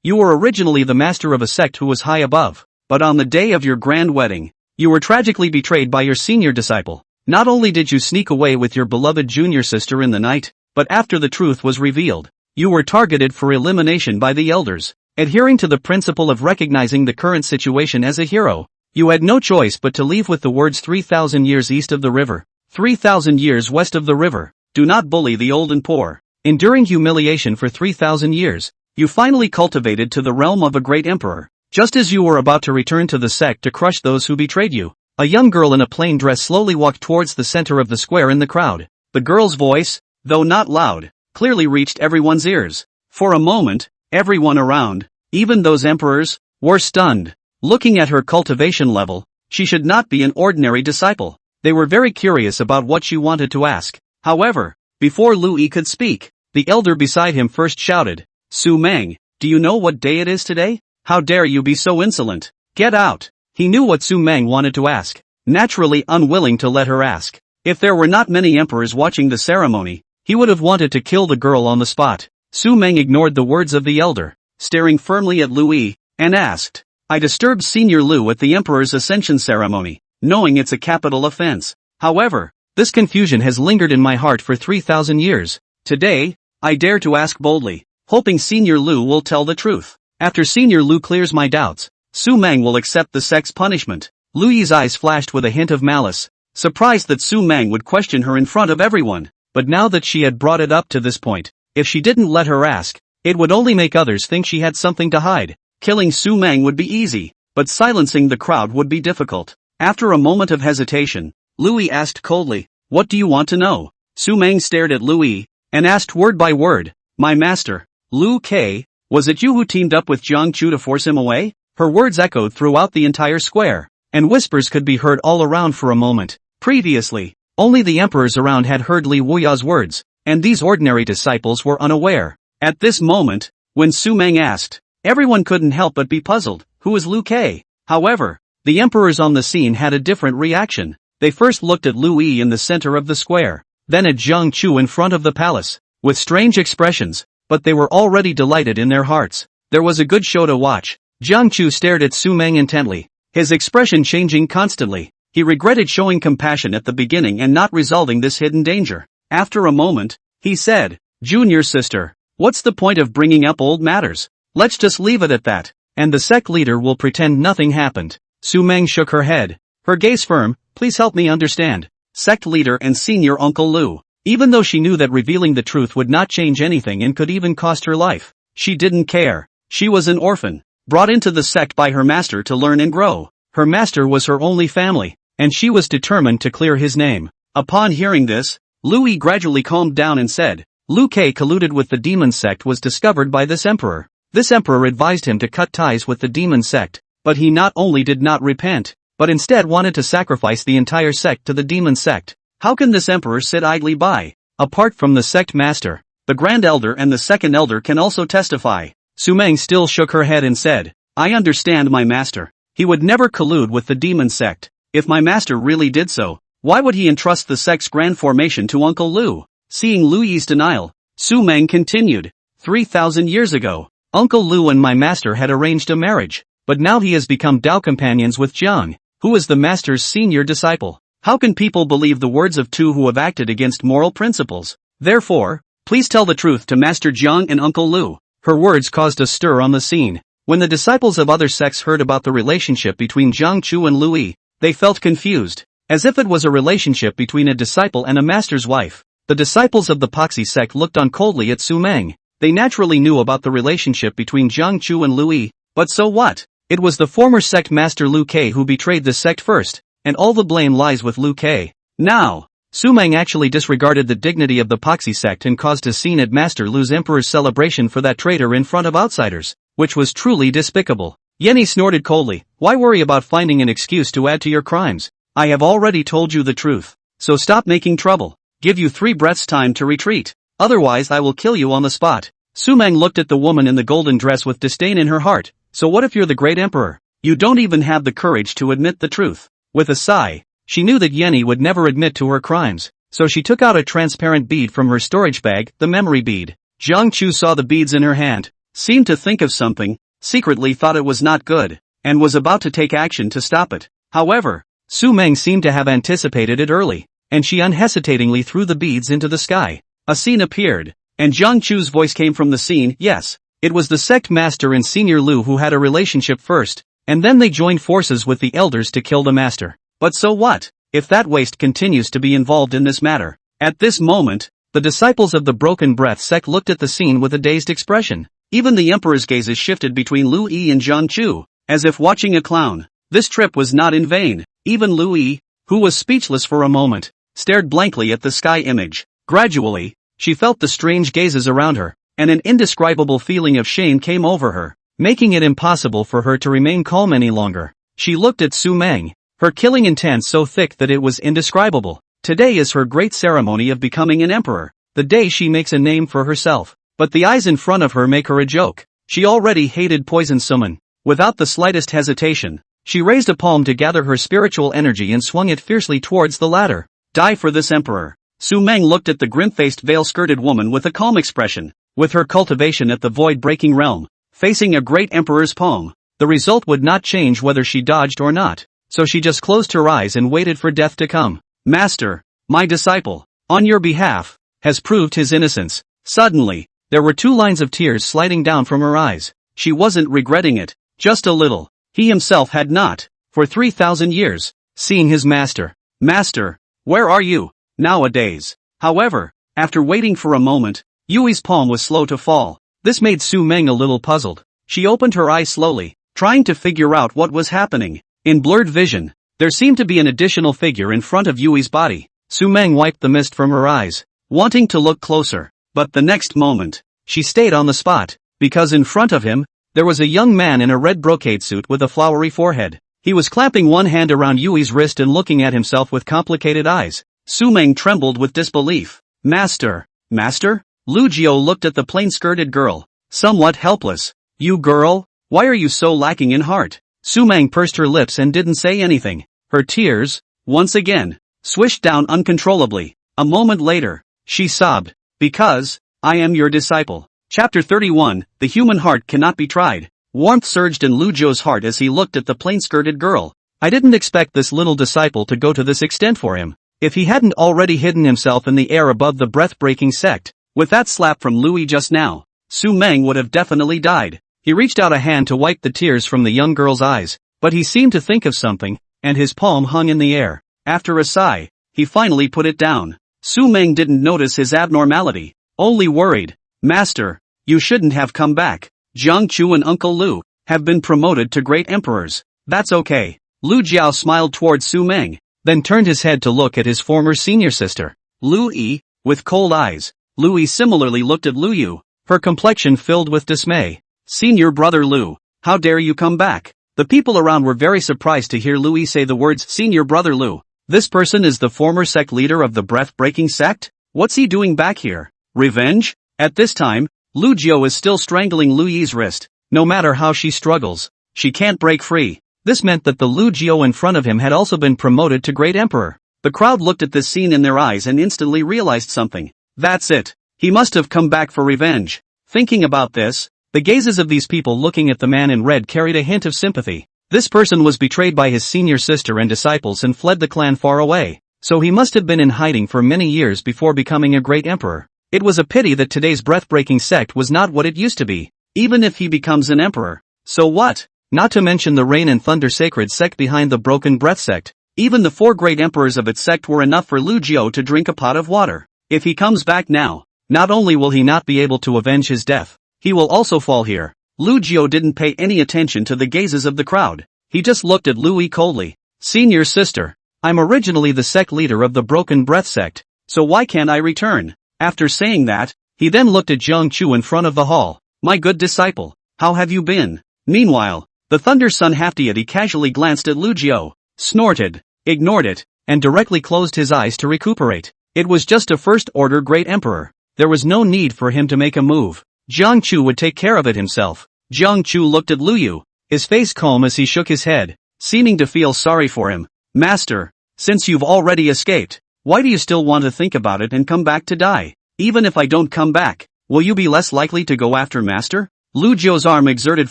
You were originally the master of a sect who was high above, but on the day of your grand wedding, you were tragically betrayed by your senior disciple. Not only did you sneak away with your beloved junior sister in the night, but after the truth was revealed, you were targeted for elimination by the elders. Adhering to the principle of recognizing the current situation as a hero, you had no choice but to leave with the words 3,000 years east of the river, 3,000 years west of the river, do not bully the old and poor. Enduring humiliation for 3,000 years, you finally cultivated to the realm of a great emperor. Just as you were about to return to the sect to crush those who betrayed you, a young girl in a plain dress slowly walked towards the center of the square in the crowd. The girl's voice, though not loud, clearly reached everyone's ears. For a moment, everyone around, even those emperors, were stunned. Looking at her cultivation level, she should not be an ordinary disciple. They were very curious about what she wanted to ask. However, before Lu Yi could speak, the elder beside him first shouted, Su Meng, do you know what day it is today? How dare you be so insolent? Get out! He knew what Su Meng wanted to ask, naturally unwilling to let her ask. If there were not many emperors watching the ceremony, he would have wanted to kill the girl on the spot. Su Meng ignored the words of the elder, staring firmly at Lu Yi, and asked, I disturbed Senior Lu at the emperor's ascension ceremony, knowing it's a capital offense. However, this confusion has lingered in my heart for 3,000 years. Today, I dare to ask boldly, hoping Senior Lu will tell the truth. After Senior Lu clears my doubts, Su Meng will accept the sect's punishment. Lu Yi's eyes flashed with a hint of malice, surprised that Su Meng would question her in front of everyone. But now that she had brought it up to this point, if she didn't let her ask, it would only make others think she had something to hide. Killing Su Meng would be easy, but silencing the crowd would be difficult. After a moment of hesitation, Lu Yi asked coldly, what do you want to know? Su Meng stared at Lu Yi, and asked word by word, my master, Lu Ke, was it you who teamed up with Jiang Chu to force him away? Her words echoed throughout the entire square, and whispers could be heard all around for a moment. Previously, only the emperors around had heard Li Wuya's words, and these ordinary disciples were unaware. At this moment, when Su Meng asked, everyone couldn't help but be puzzled, who is Lu Ke? However, the emperors on the scene had a different reaction. They first looked at Lu Yi in the center of the square, then at Jiang Chu in front of the palace, with strange expressions, but they were already delighted in their hearts. There was a good show to watch. Jiang Chu stared at Su Meng intently, his expression changing constantly. He regretted showing compassion at the beginning and not resolving this hidden danger. After a moment, he said, Junior sister, what's the point of bringing up old matters? Let's just leave it at that, and the sect leader will pretend nothing happened. Su Meng shook her head, her gaze firm. Please help me understand. Sect leader and senior Uncle Lu. Even though she knew that revealing the truth would not change anything and could even cost her life, she didn't care. She was an orphan, brought into the sect by her master to learn and grow. Her master was her only family, and she was determined to clear his name. Upon hearing this, Lu Yi gradually calmed down and said, Lu Ke colluded with the demon sect was discovered by this emperor. This emperor advised him to cut ties with the demon sect, but he not only did not repent, but instead wanted to sacrifice the entire sect to the demon sect. How can this emperor sit idly by? Apart from the sect master, the grand elder and the second elder can also testify. Su Meng still shook her head and said, I understand my master. He would never collude with the demon sect. If my master really did so, why would he entrust the sect's grand formation to Uncle Lu? Seeing Lu Yi's denial, Su Meng continued, 3,000 years ago, Uncle Lu and my master had arranged a marriage, but now he has become Dao companions with Jiang, who is the master's senior disciple. How can people believe the words of two who have acted against moral principles? Therefore, please tell the truth to Master Jiang and Uncle Lu. Her words caused a stir on the scene. When the disciples of other sects heard about the relationship between Jiang Chu and Lu Yi, they felt confused, as if it was a relationship between a disciple and a master's wife. The disciples of the Poxy sect looked on coldly at Su Meng. They naturally knew about the relationship between Jiang Chu and Lu Yi, but so what? It was the former sect master Lu Ke who betrayed the sect first, and all the blame lies with Lu Ke. Now, Su Meng actually disregarded the dignity of the Poxy sect and caused a scene at Master Lu's emperor's celebration for that traitor in front of outsiders, which was truly despicable. Yenny snorted coldly, why worry about finding an excuse to add to your crimes? I have already told you the truth, so stop making trouble. Give you 3 breaths time to retreat, otherwise I will kill you on the spot. Su Meng looked at the woman in the golden dress with disdain in her heart. So what if you're the great emperor? You don't even have the courage to admit the truth. With a sigh, she knew that Yenny would never admit to her crimes, so she took out a transparent bead from her storage bag, the memory bead. Jiang Chu saw the beads in her hand, seemed to think of something, secretly thought it was not good, and was about to take action to stop it. However, Su Meng seemed to have anticipated it early, and she unhesitatingly threw the beads into the sky. A scene appeared, and Jiang Chu's voice came from the scene. Yes, it was the sect master and Senior Lu who had a relationship first, and then they joined forces with the elders to kill the master. But so what, if that waste continues to be involved in this matter? At this moment, the disciples of the Broken Breath sect looked at the scene with a dazed expression. Even the emperor's gazes shifted between Lu Yi and Jiang Chu, as if watching a clown. This trip was not in vain. Even Lu Yi, who was speechless for a moment, stared blankly at the sky image. Gradually, she felt the strange gazes around her, and an indescribable feeling of shame came over her, making it impossible for her to remain calm any longer. She looked at Su Meng, her killing intent so thick that it was indescribable. Today is her great ceremony of becoming an emperor, the day she makes a name for herself. But the eyes in front of her make her a joke. She already hated poison summon. Without the slightest hesitation, she raised a palm to gather her spiritual energy and swung it fiercely towards the latter. Die for this emperor. Su Meng looked at the grim-faced veil-skirted woman with a calm expression. With her cultivation at the void-breaking realm, facing a great emperor's palm, the result would not change whether she dodged or not. So she just closed her eyes and waited for death to come. Master, my disciple, on your behalf, has proved his innocence. Suddenly, there were 2 lines of tears sliding down from her eyes. She wasn't regretting it, just a little. He himself had not, for 3,000 years, seen his master. Master, where are you, nowadays? However, after waiting for a moment, Yui's palm was slow to fall. This made Su Meng a little puzzled. She opened her eyes slowly, trying to figure out what was happening. In blurred vision, there seemed to be an additional figure in front of Yui's body. Su Meng wiped the mist from her eyes, wanting to look closer. But the next moment, she stayed on the spot, because in front of him, there was a young man in a red brocade suit with a flowery forehead. He was clapping one hand around Yui's wrist and looking at himself with complicated eyes. Su Meng trembled with disbelief. Master? Master? Lu Jiao looked at the plain-skirted girl, somewhat helpless. You girl, why are you so lacking in heart? Su Meng pursed her lips and didn't say anything. Her tears, once again, swished down uncontrollably. A moment later, she sobbed. Because, I am your disciple. Chapter 31, The Human Heart Cannot Be Tried. Warmth surged in Lu Jiao's heart as he looked at the plain-skirted girl. I didn't expect this little disciple to go to this extent for him. If he hadn't already hidden himself in the air above the breath-breaking sect, with that slap from Louis just now, Su Meng would have definitely died. He reached out a hand to wipe the tears from the young girl's eyes, but he seemed to think of something, and his palm hung in the air. After a sigh, he finally put it down. Su Meng didn't notice his abnormality, only worried. Master, you shouldn't have come back. Jiang Chu and Uncle Lu have been promoted to great emperors. That's okay. Lu Jiao smiled toward Su Meng, then turned his head to look at his former senior sister, Lu Yi, with cold eyes. Lu Yi similarly looked at Lu Yu, her complexion filled with dismay. Senior brother Lu, how dare you come back? The people around were very surprised to hear Lu Yi say the words Senior brother Lu. This person is the former sect leader of the breath-breaking sect? What's he doing back here? Revenge? At this time, Lu Jiao is still strangling Lu Yi's wrist. No matter how she struggles, she can't break free. This meant that the Lu Jiao in front of him had also been promoted to great emperor. The crowd looked at this scene in their eyes and instantly realized something. That's it. He must have come back for revenge. Thinking about this, the gazes of these people looking at the man in red carried a hint of sympathy. This person was betrayed by his senior sister and disciples and fled the clan far away, so he must have been in hiding for many years before becoming a great emperor. It was a pity that today's breath-breaking sect was not what it used to be, even if he becomes an emperor. So what? Not to mention the Rain and Thunder sacred sect behind the Broken Breath sect. Even the 4 great emperors of its sect were enough for Lu Jiao to drink a pot of water. If he comes back now, not only will he not be able to avenge his death, he will also fall here. Lu Jiao didn't pay any attention to the gazes of the crowd. He just looked at Lu Yi coldly. Senior sister, I'm originally the sect leader of the Broken Breath sect, so why can't I return? After saying that, he then looked at Jiang Chu in front of the hall. My good disciple, how have you been? Meanwhile, the Thunder Sun half-deity casually glanced at Lu Jiao, snorted, ignored it, and directly closed his eyes to recuperate. It was just a first-order great emperor. There was no need for him to make a move. Jiang Chu would take care of it himself. Jiang Chu looked at Lu Yu, his face calm as he shook his head, seeming to feel sorry for him. Master, since you've already escaped, why do you still want to think about it and come back to die? Even if I don't come back, will you be less likely to go after Master? Lu Jiu's arm exerted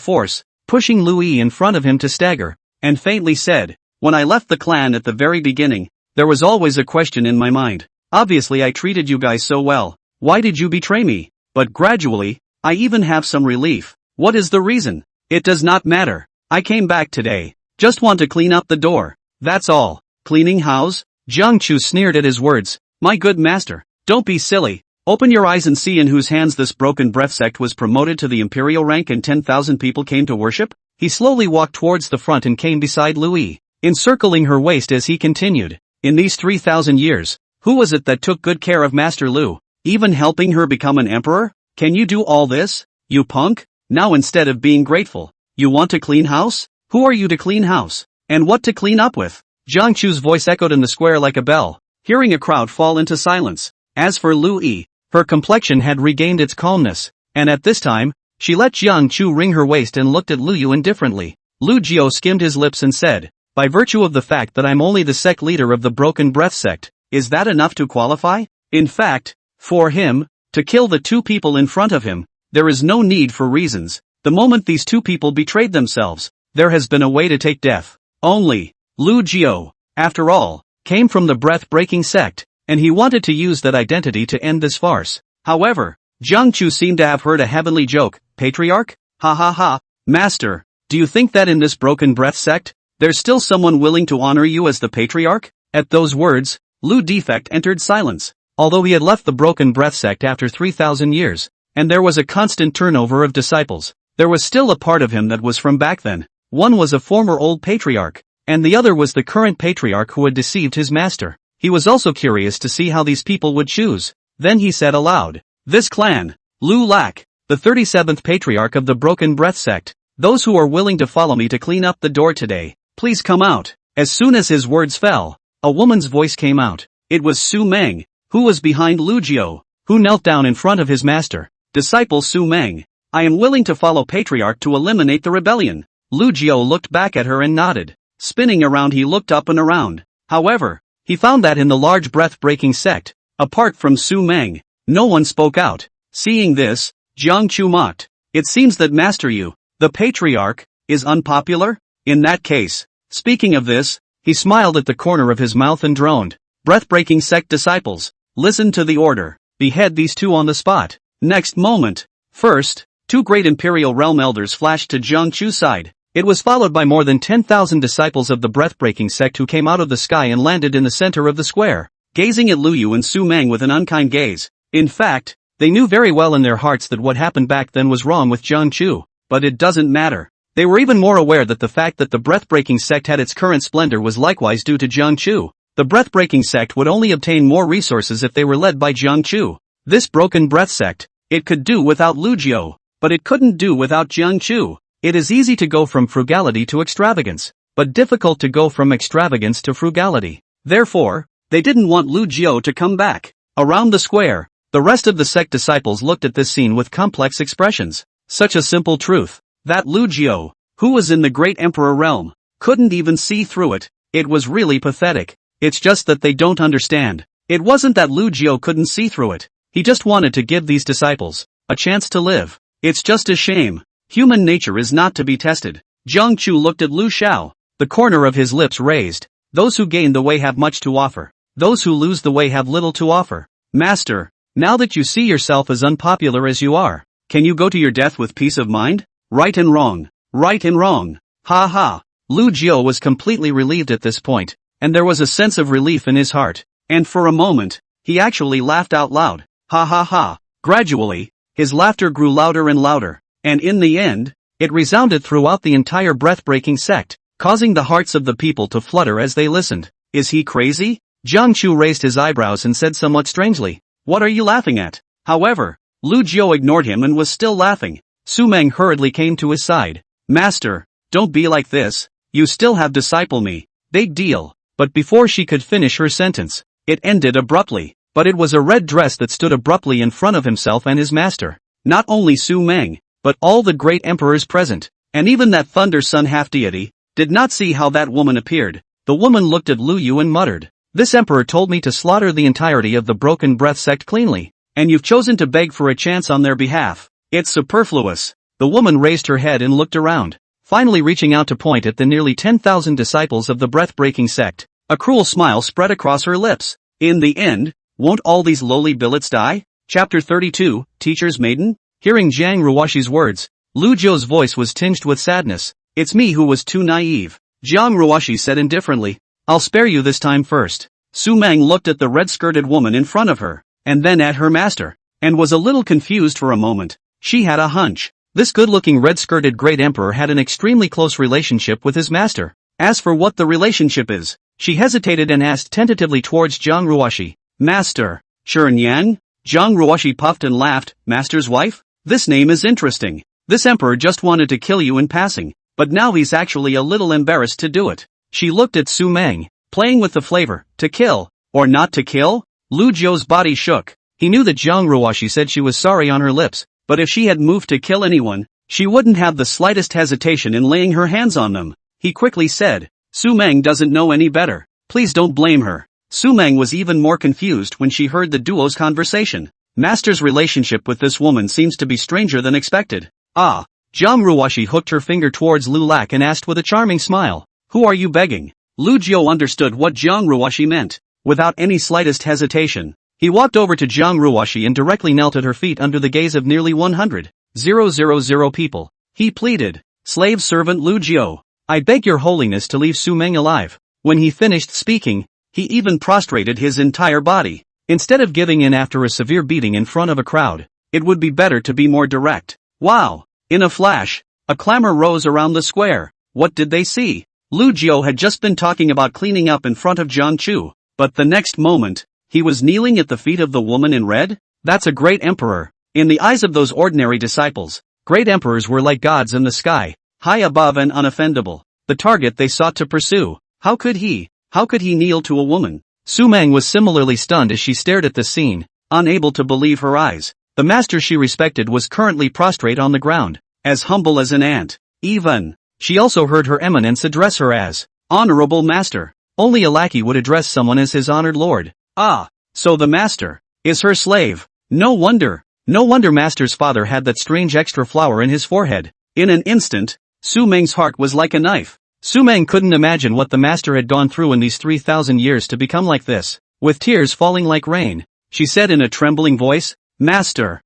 force, pushing Lu Yi in front of him to stagger, and faintly said, "When I left the clan at the very beginning, there was always a question in my mind. Obviously I treated you guys so well. Why did you betray me? But gradually, I even have some relief. What is the reason? It does not matter. I came back today. Just want to clean up the door. That's all." "Cleaning house?" Jiang Chu sneered at his words. "My good master, don't be silly. Open your eyes and see in whose hands this broken breath sect was promoted to the imperial rank and 10,000 people came to worship." He slowly walked towards the front and came beside Lu Yi, encircling her waist as he continued. "In these 3,000 years, who was it that took good care of Master Lu, even helping her become an emperor? Can you do all this, you punk? Now instead of being grateful, you want to clean house? Who are you to clean house? And what to clean up with?" Jiang Chu's voice echoed in the square like a bell, hearing a crowd fall into silence. As for Lu Yi, her complexion had regained its calmness, and at this time, she let Jiang Chu wring her waist and looked at Lu Yu indifferently. Lu Jiu skimmed his lips and said, "By virtue of the fact that I'm only the sect leader of the Broken Breath sect, is that enough to qualify? In fact, for him, to kill the two people in front of him, there is no need for reasons. The moment these two people betrayed themselves, there has been a way to take death. Only, Lu Jiu, after all, came from the breath-breaking sect, and he wanted to use that identity to end this farce." However, Jiang Chu seemed to have heard a heavenly joke. "Patriarch? Ha ha ha, master, do you think that in this broken breath sect, there's still someone willing to honor you as the patriarch?" At those words, Lu Defect entered silence. Although he had left the broken breath sect after 3,000 years, and there was a constant turnover of disciples, there was still a part of him that was from back then. One was a former old patriarch, and the other was the current patriarch who had deceived his master. He was also curious to see how these people would choose. Then he said aloud, "This clan, Lu Lak, the 37th patriarch of the Broken Breath sect, those who are willing to follow me to clean up the door today, please come out." As soon as his words fell, a woman's voice came out. It was Su Meng, who was behind Lu Jiu, who knelt down in front of his master. "Disciple Su Meng, I am willing to follow patriarch to eliminate the rebellion." Lu Jiu looked back at her and nodded. Spinning around he looked up and around. However, he found that in the large breath-breaking sect, apart from Su Meng, no one spoke out. Seeing this, Jiang Chu mocked. "It seems that Master Yu, the patriarch, is unpopular? In that case." Speaking of this, he smiled at the corner of his mouth and droned. "Breath-breaking sect disciples, listen to the order. Behead these two on the spot." Next moment. First, two great imperial realm elders flashed to Jiang Chu's side. It was followed by more than 10,000 disciples of the breath-breaking sect who came out of the sky and landed in the center of the square, gazing at Lu Yu and Su Meng with an unkind gaze. In fact, they knew very well in their hearts that what happened back then was wrong with Jiang Chu, but it doesn't matter. They were even more aware that the fact that the breath-breaking sect had its current splendor was likewise due to Jiang Chu. The breath-breaking sect would only obtain more resources if they were led by Jiang Chu. This broken breath sect, it could do without Lu Jiu, but it couldn't do without Jiang Chu. It is easy to go from frugality to extravagance, but difficult to go from extravagance to frugality. Therefore, they didn't want Lu Jiu to come back. Around the square, the rest of the sect disciples looked at this scene with complex expressions. Such a simple truth, that Lu Jiu, who was in the great emperor realm, couldn't even see through it. It was really pathetic. It's just that they don't understand. It wasn't that Lu Jiu couldn't see through it. He just wanted to give these disciples a chance to live. It's just a shame. Human nature is not to be tested. Jiang Chu looked at Lu Xiao, the corner of his lips raised. "Those who gain the way have much to offer. Those who lose the way have little to offer. Master, now that you see yourself as unpopular as you are, can you go to your death with peace of mind? Right and wrong. Right and wrong." Ha ha. Lu Jiu was completely relieved at this point, and there was a sense of relief in his heart. And for a moment, he actually laughed out loud. Ha ha ha. Gradually, his laughter grew louder and louder. And in the end, it resounded throughout the entire breath-breaking sect, causing the hearts of the people to flutter as they listened. "Is he crazy?" Jiang Chu raised his eyebrows and said somewhat strangely, "What are you laughing at?" However, Lu Jiu ignored him and was still laughing. Su Meng hurriedly came to his side. "Master, don't be like this. You still have disciple me. Big deal." But before she could finish her sentence, it ended abruptly. But it was a red dress that stood abruptly in front of himself and his master. Not only Su Meng, but all the great emperors present, and even that Thunder Sun half-deity, did not see how that woman appeared. The woman looked at Lu Yu and muttered, "This emperor told me to slaughter the entirety of the Broken Breath sect cleanly, and you've chosen to beg for a chance on their behalf. It's superfluous." The woman raised her head and looked around, finally reaching out to point at the nearly 10,000 disciples of the breath-breaking sect. A cruel smile spread across her lips. In the end, won't all these lowly billets die? Chapter 32, Teacher's Maiden? Hearing Jiang Ruoshi's words, Lu Jiu's voice was tinged with sadness. It's me who was too naive. Jiang Ruoshi said indifferently. I'll spare you this time first. Su Meng looked at the red-skirted woman in front of her, and then at her master, and was a little confused for a moment. She had a hunch. This good-looking red-skirted great emperor had an extremely close relationship with his master. As for what the relationship is, she hesitated and asked tentatively towards Jiang Ruoshi. Master. Shen Yan? Jiang Ruoshi puffed and laughed. Master's wife? This name is interesting. This emperor just wanted to kill you in passing, but now he's actually a little embarrassed to do it. She looked at Su Meng, playing with the flavor. To kill, or not to kill? Lu Jiu's body shook. He knew that Jiang Ruoshi said she was sorry on her lips, but if she had moved to kill anyone, she wouldn't have the slightest hesitation in laying her hands on them. He quickly said, Su Meng doesn't know any better. Please don't blame her. Su Meng was even more confused when she heard the duo's conversation. Master's relationship with this woman seems to be stranger than expected. Ah. Jiang Ruoshi hooked her finger towards Lu Lak and asked with a charming smile, who are you begging? Lu Jiu understood what Jiang Ruoshi meant. Without any slightest hesitation, he walked over to Jiang Ruoshi and directly knelt at her feet under the gaze of nearly 100,000 people. He pleaded, slave servant Lu Jiu, I beg your holiness to leave Su Meng alive. When he finished speaking, he even prostrated his entire body. Instead of giving in after a severe beating in front of a crowd, it would be better to be more direct. Wow! In a flash, a clamor rose around the square. What did they see? Lu Jiu had just been talking about cleaning up in front of Jiang Chu, but the next moment, he was kneeling at the feet of the woman in red? That's a great emperor. In the eyes of those ordinary disciples, great emperors were like gods in the sky, high above and unoffendable. The target they sought to pursue. How could he kneel to a woman? Su Meng was similarly stunned as she stared at the scene, unable to believe her eyes. The master she respected was currently prostrate on the ground, as humble as an ant. Even, she also heard her eminence address her as, Honorable Master. Only a lackey would address someone as his honored lord. Ah, so the master is her slave. No wonder Master's father had that strange extra flower in his forehead. In an instant, Su Meng's heart was like a knife. Su Meng couldn't imagine what the master had gone through in these 3,000 years to become like this. With tears falling like rain, she said in a trembling voice, Master.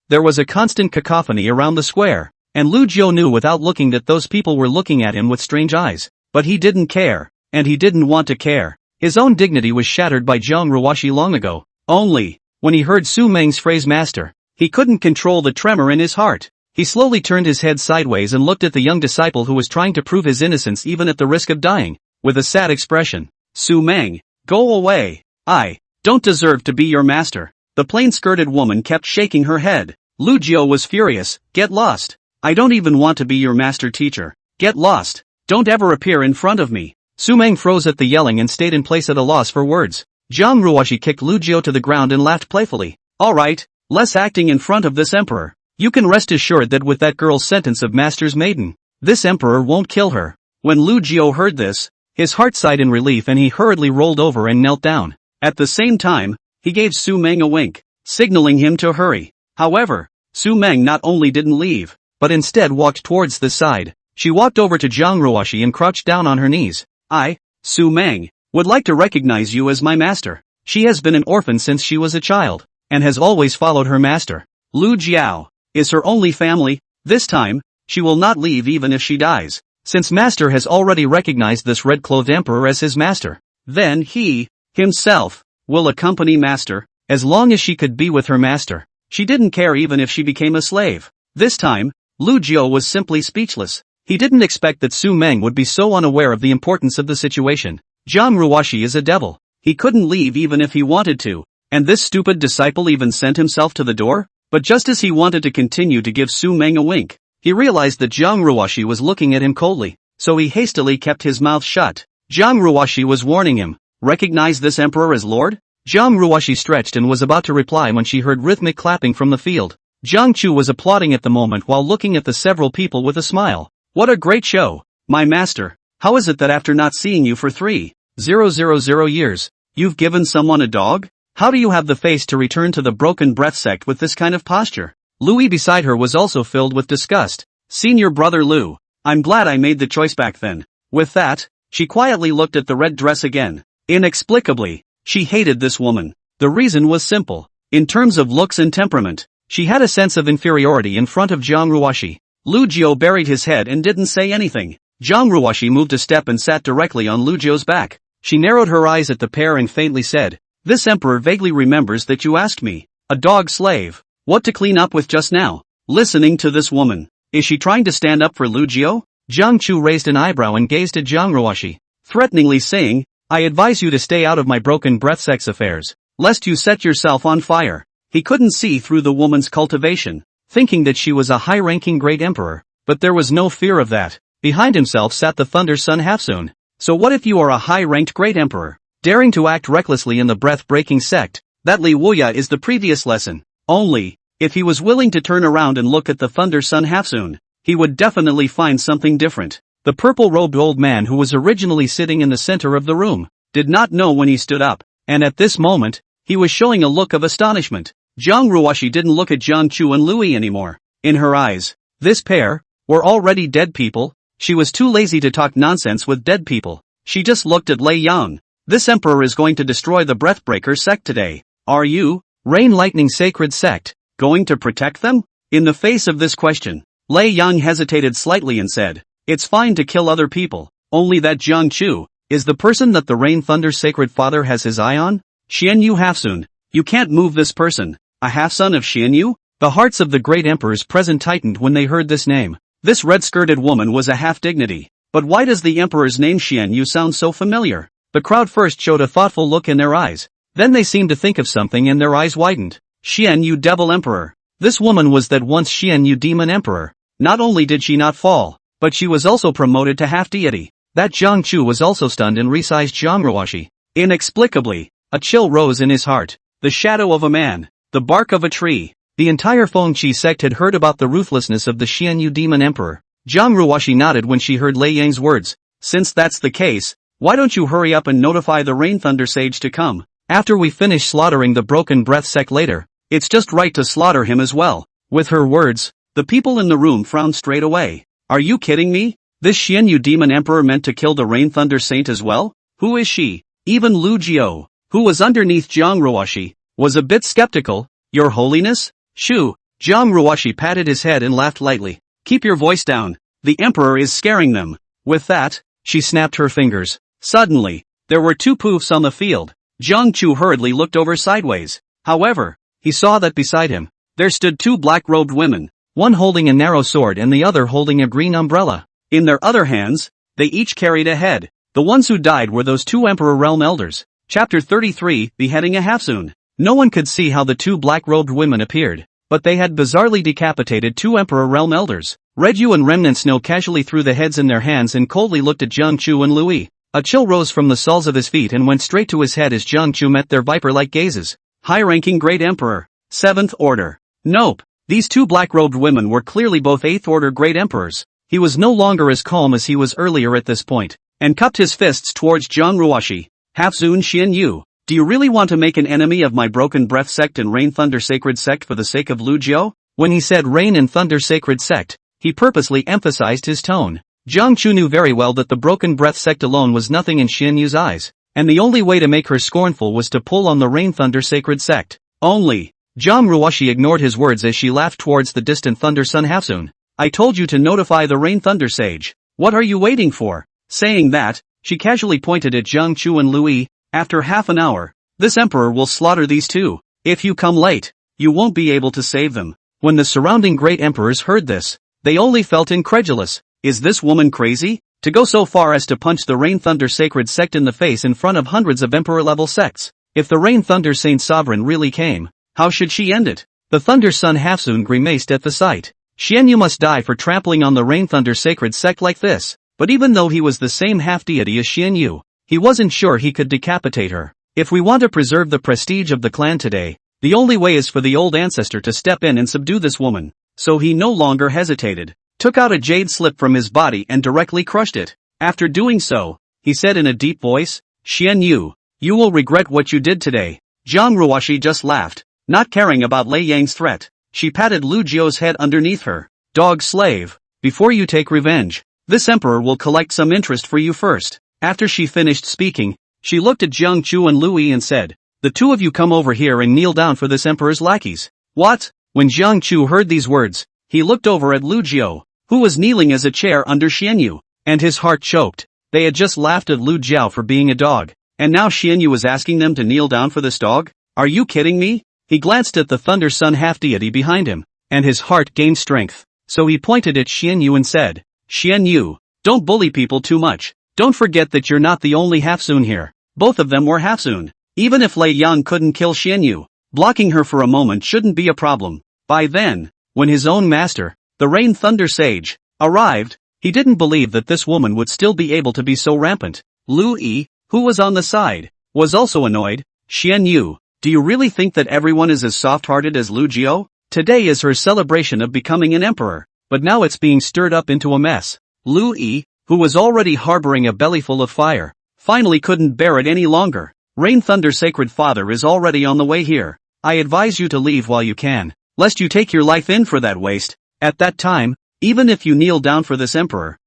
There was a constant cacophony around the square, and Lu Jiu knew without looking that those people were looking at him with strange eyes. But he didn't care, and he didn't want to care. His own dignity was shattered by Jiang Ruoshi long ago. Only, when he heard Su Meng's phrase master, he couldn't control the tremor in his heart. He slowly turned his head sideways and looked at the young disciple who was trying to prove his innocence even at the risk of dying, with a sad expression. Su Meng, go away. I don't deserve to be your master. The plain-skirted woman kept shaking her head. Lu Jiu was furious. Get lost. I don't even want to be your master teacher. Get lost. Don't ever appear in front of me. Su Meng froze at the yelling and stayed in place at a loss for words. Jiang Ruoshi kicked Lu Jiu to the ground and laughed playfully. All right, less acting in front of this emperor. You can rest assured that with that girl's sentence of master's maiden, this emperor won't kill her. When Lu Jiu heard this, his heart sighed in relief and he hurriedly rolled over and knelt down. At the same time, he gave Su Meng a wink, signaling him to hurry. However, Su Meng not only didn't leave, but instead walked towards the side. She walked over to Jiang Ruoshi and crouched down on her knees. I, Su Meng, would like to recognize you as my master. She has been an orphan since she was a child, and has always followed her master. Lu Jiao is her only family. This time, she will not leave even if she dies, since master has already recognized this red-clothed emperor as his master. Then he, himself, will accompany master, as long as she could be with her master. She didn't care even if she became a slave. This time, Lu Jiu was simply speechless. He didn't expect that Su Meng would be so unaware of the importance of the situation. Jiang Ruoshi is a devil. He couldn't leave even if he wanted to, and this stupid disciple even sent himself to the door? But just as he wanted to continue to give Su Meng a wink, he realized that Jiang Ruoshi was looking at him coldly, so he hastily kept his mouth shut. Jiang Ruoshi was warning him. Recognize this emperor as lord? Jiang Ruoshi stretched and was about to reply when she heard rhythmic clapping from the field. Jiang Chu was applauding at the moment while looking at the several people with a smile. What a great show, my master. How is it that after not seeing you for 3,000 years, you've given someone a dog? How do you have the face to return to the broken breath sect with this kind of posture? Louis beside her was also filled with disgust. Senior brother Lou. I'm glad I made the choice back then. With that, she quietly looked at the red dress again. Inexplicably, she hated this woman. The reason was simple. In terms of looks and temperament, she had a sense of inferiority in front of Jiang Ruoshi. Lu Jiao buried his head and didn't say anything. Jiang Ruoshi moved a step and sat directly on Lu Jiao's back. She narrowed her eyes at the pair and faintly said, "This emperor vaguely remembers that you asked me, a dog slave, what to clean up with just now." Listening to this woman, is she trying to stand up for Lu Jiao? Jiang Chu raised an eyebrow and gazed at Jiang Ruoshi, threateningly saying, "I advise you to stay out of my broken breath sex affairs, lest you set yourself on fire." He couldn't see through the woman's cultivation, thinking that she was a high-ranking great emperor, but there was no fear of that. Behind himself sat the Thunder Sun Hafsun. So what if you are a high-ranked great emperor, daring to act recklessly in the breath-breaking sect? That Li Wuya is the previous lesson. Only, if he was willing to turn around and look at the Thunder Sun Hafsun, he would definitely find something different. The purple-robed old man who was originally sitting in the center of the room, did not know when he stood up, and at this moment, he was showing a look of astonishment. Jiang Ruoshi didn't look at Jiang Chu and Louis anymore. In her eyes, this pair were already dead people. She was too lazy to talk nonsense with dead people. She just looked at Lei Yang. This emperor is going to destroy the Breathbreaker sect today. Are you, Rain Lightning Sacred Sect, going to protect them? In the face of this question, Lei Yang hesitated slightly and said, "It's fine to kill other people, only that Jiang Chu is the person that the Rain Thunder Sacred Father has his eye on? Xian Yu Hafsun, you can't move this person. A half-son of Xian Yu?" The hearts of the great emperors present tightened when they heard this name. This red-skirted woman was a half-dignity. But why does the emperor's name Xian Yu sound so familiar? The crowd first showed a thoughtful look in their eyes. Then they seemed to think of something and their eyes widened. Xian Yu Devil Emperor. This woman was that once Xian Yu Demon Emperor. Not only did she not fall, but she was also promoted to half-deity. That Jiang Chu was also stunned and resized Jiang Ruoshi. Inexplicably, a chill rose in his heart. The shadow of a man. The bark of a tree. The entire Fengqi sect had heard about the ruthlessness of the Xian Yu Demon Emperor. Jiang Ruoshi nodded when she heard Lei Yang's words. "Since that's the case, why don't you hurry up and notify the Rain Thunder Sage to come? After we finish slaughtering the Broken Breath sect later, it's just right to slaughter him as well." With her words, the people in the room frowned straight away. Are you kidding me? This Xian Yu Demon Emperor meant to kill the Rain Thunder Saint as well? Who is she? Even Lu Jiao, who was underneath Jiang Ruoshi, was a bit skeptical. "Your Holiness?" "Shoo." Jiang Ruoshi patted his head and laughed lightly. "Keep your voice down. The emperor is scaring them." With that, she snapped her fingers. Suddenly, there were two poofs on the field. Jiang Chu hurriedly looked over sideways. However, he saw that beside him, there stood two black-robed women, one holding a narrow sword and the other holding a green umbrella. In their other hands, they each carried a head. The ones who died were those two Emperor Realm Elders. Chapter 33, Beheading a Hafsun. No one could see how the two black-robed women appeared, but they had bizarrely decapitated two Emperor Realm Elders. Red Yu and Remnant Snow casually threw the heads in their hands and coldly looked at Jiang Chu and Louis. A chill rose from the soles of his feet and went straight to his head as Jiang Chu met their viper-like gazes. High-ranking Great Emperor. 7th Order. Nope. These two black-robed women were clearly both 8th Order Great Emperors. He was no longer as calm as he was earlier at this point, and cupped his fists towards Jiang Ruoshi. "Hafsun Xian Yu, do you really want to make an enemy of my Broken Breath sect and Rain Thunder Sacred Sect for the sake of Lu Jiao?" When he said Rain and Thunder Sacred Sect, he purposely emphasized his tone. Jiang Chu knew very well that the Broken Breath sect alone was nothing in Xian Yu's eyes, and the only way to make her scornful was to pull on the Rain Thunder Sacred Sect. Only, Jiang Ruoshi ignored his words as she laughed towards the distant Thunder Sun Hafsun. "I told you to notify the Rain Thunder Sage. What are you waiting for?" Saying that, she casually pointed at Jiang Chu and Louis. "After half an hour, this emperor will slaughter these two. If you come late, you won't be able to save them." When the surrounding great emperors heard this, they only felt incredulous. Is this woman crazy? To go so far as to punch the Rain Thunder Sacred Sect in the face in front of hundreds of emperor-level sects? If the Rain Thunder Saint Sovereign really came, how should she end it? The Thunder Sun Hafsun grimaced at the sight. Xian Yu must die for trampling on the Rain Thunder Sacred Sect like this. But even though he was the same half-deity as Xian Yu, he wasn't sure he could decapitate her. If we want to preserve the prestige of the clan today, the only way is for the old ancestor to step in and subdue this woman. So he no longer hesitated, took out a jade slip from his body and directly crushed it. After doing so, he said in a deep voice, "Xian Yu, you will regret what you did today." Jiang Ruoshi just laughed, not caring about Lei Yang's threat. she patted Lu Jiu's head underneath her. Dog slave, before you take revenge, this emperor will collect some interest for you first. After she finished speaking, she looked at Jiang Chu and Lu Yi and said, the two of you come over here and kneel down for this emperor's lackeys. What? When Jiang Chu heard these words, he looked over at Lu Jiu, who was kneeling as a chair under Xianyu, and his heart choked. They had just laughed at Lu Jiao for being a dog, and now Xianyu was asking them to kneel down for this dog? Are you kidding me? He glanced at the Thunder Sun half-deity behind him, and his heart gained strength. So he pointed at Xianyu and said, Xianyu, don't bully people too much. Don't forget that you're not the only half-Sun here. Both of them were half-Sun. Even if Lei Yang couldn't kill Xianyu, blocking her for a moment shouldn't be a problem. By then, when his own master, the Rain Thunder Sage, arrived, he didn't believe that this woman would still be able to be so rampant. Lu Yi, who was on the side, was also annoyed. Xianyu, do you really think that everyone is as soft-hearted as Lu Jiu? Today is her celebration of becoming an emperor, but now it's being stirred up into a mess. Lu Yi, who was already harboring a bellyful of fire, finally couldn't bear it any longer. Rain Thunder Sacred Father is already on the way here. I advise you to leave while you can, lest you take your life in for that waste. At that time, even if you kneel down for this emperor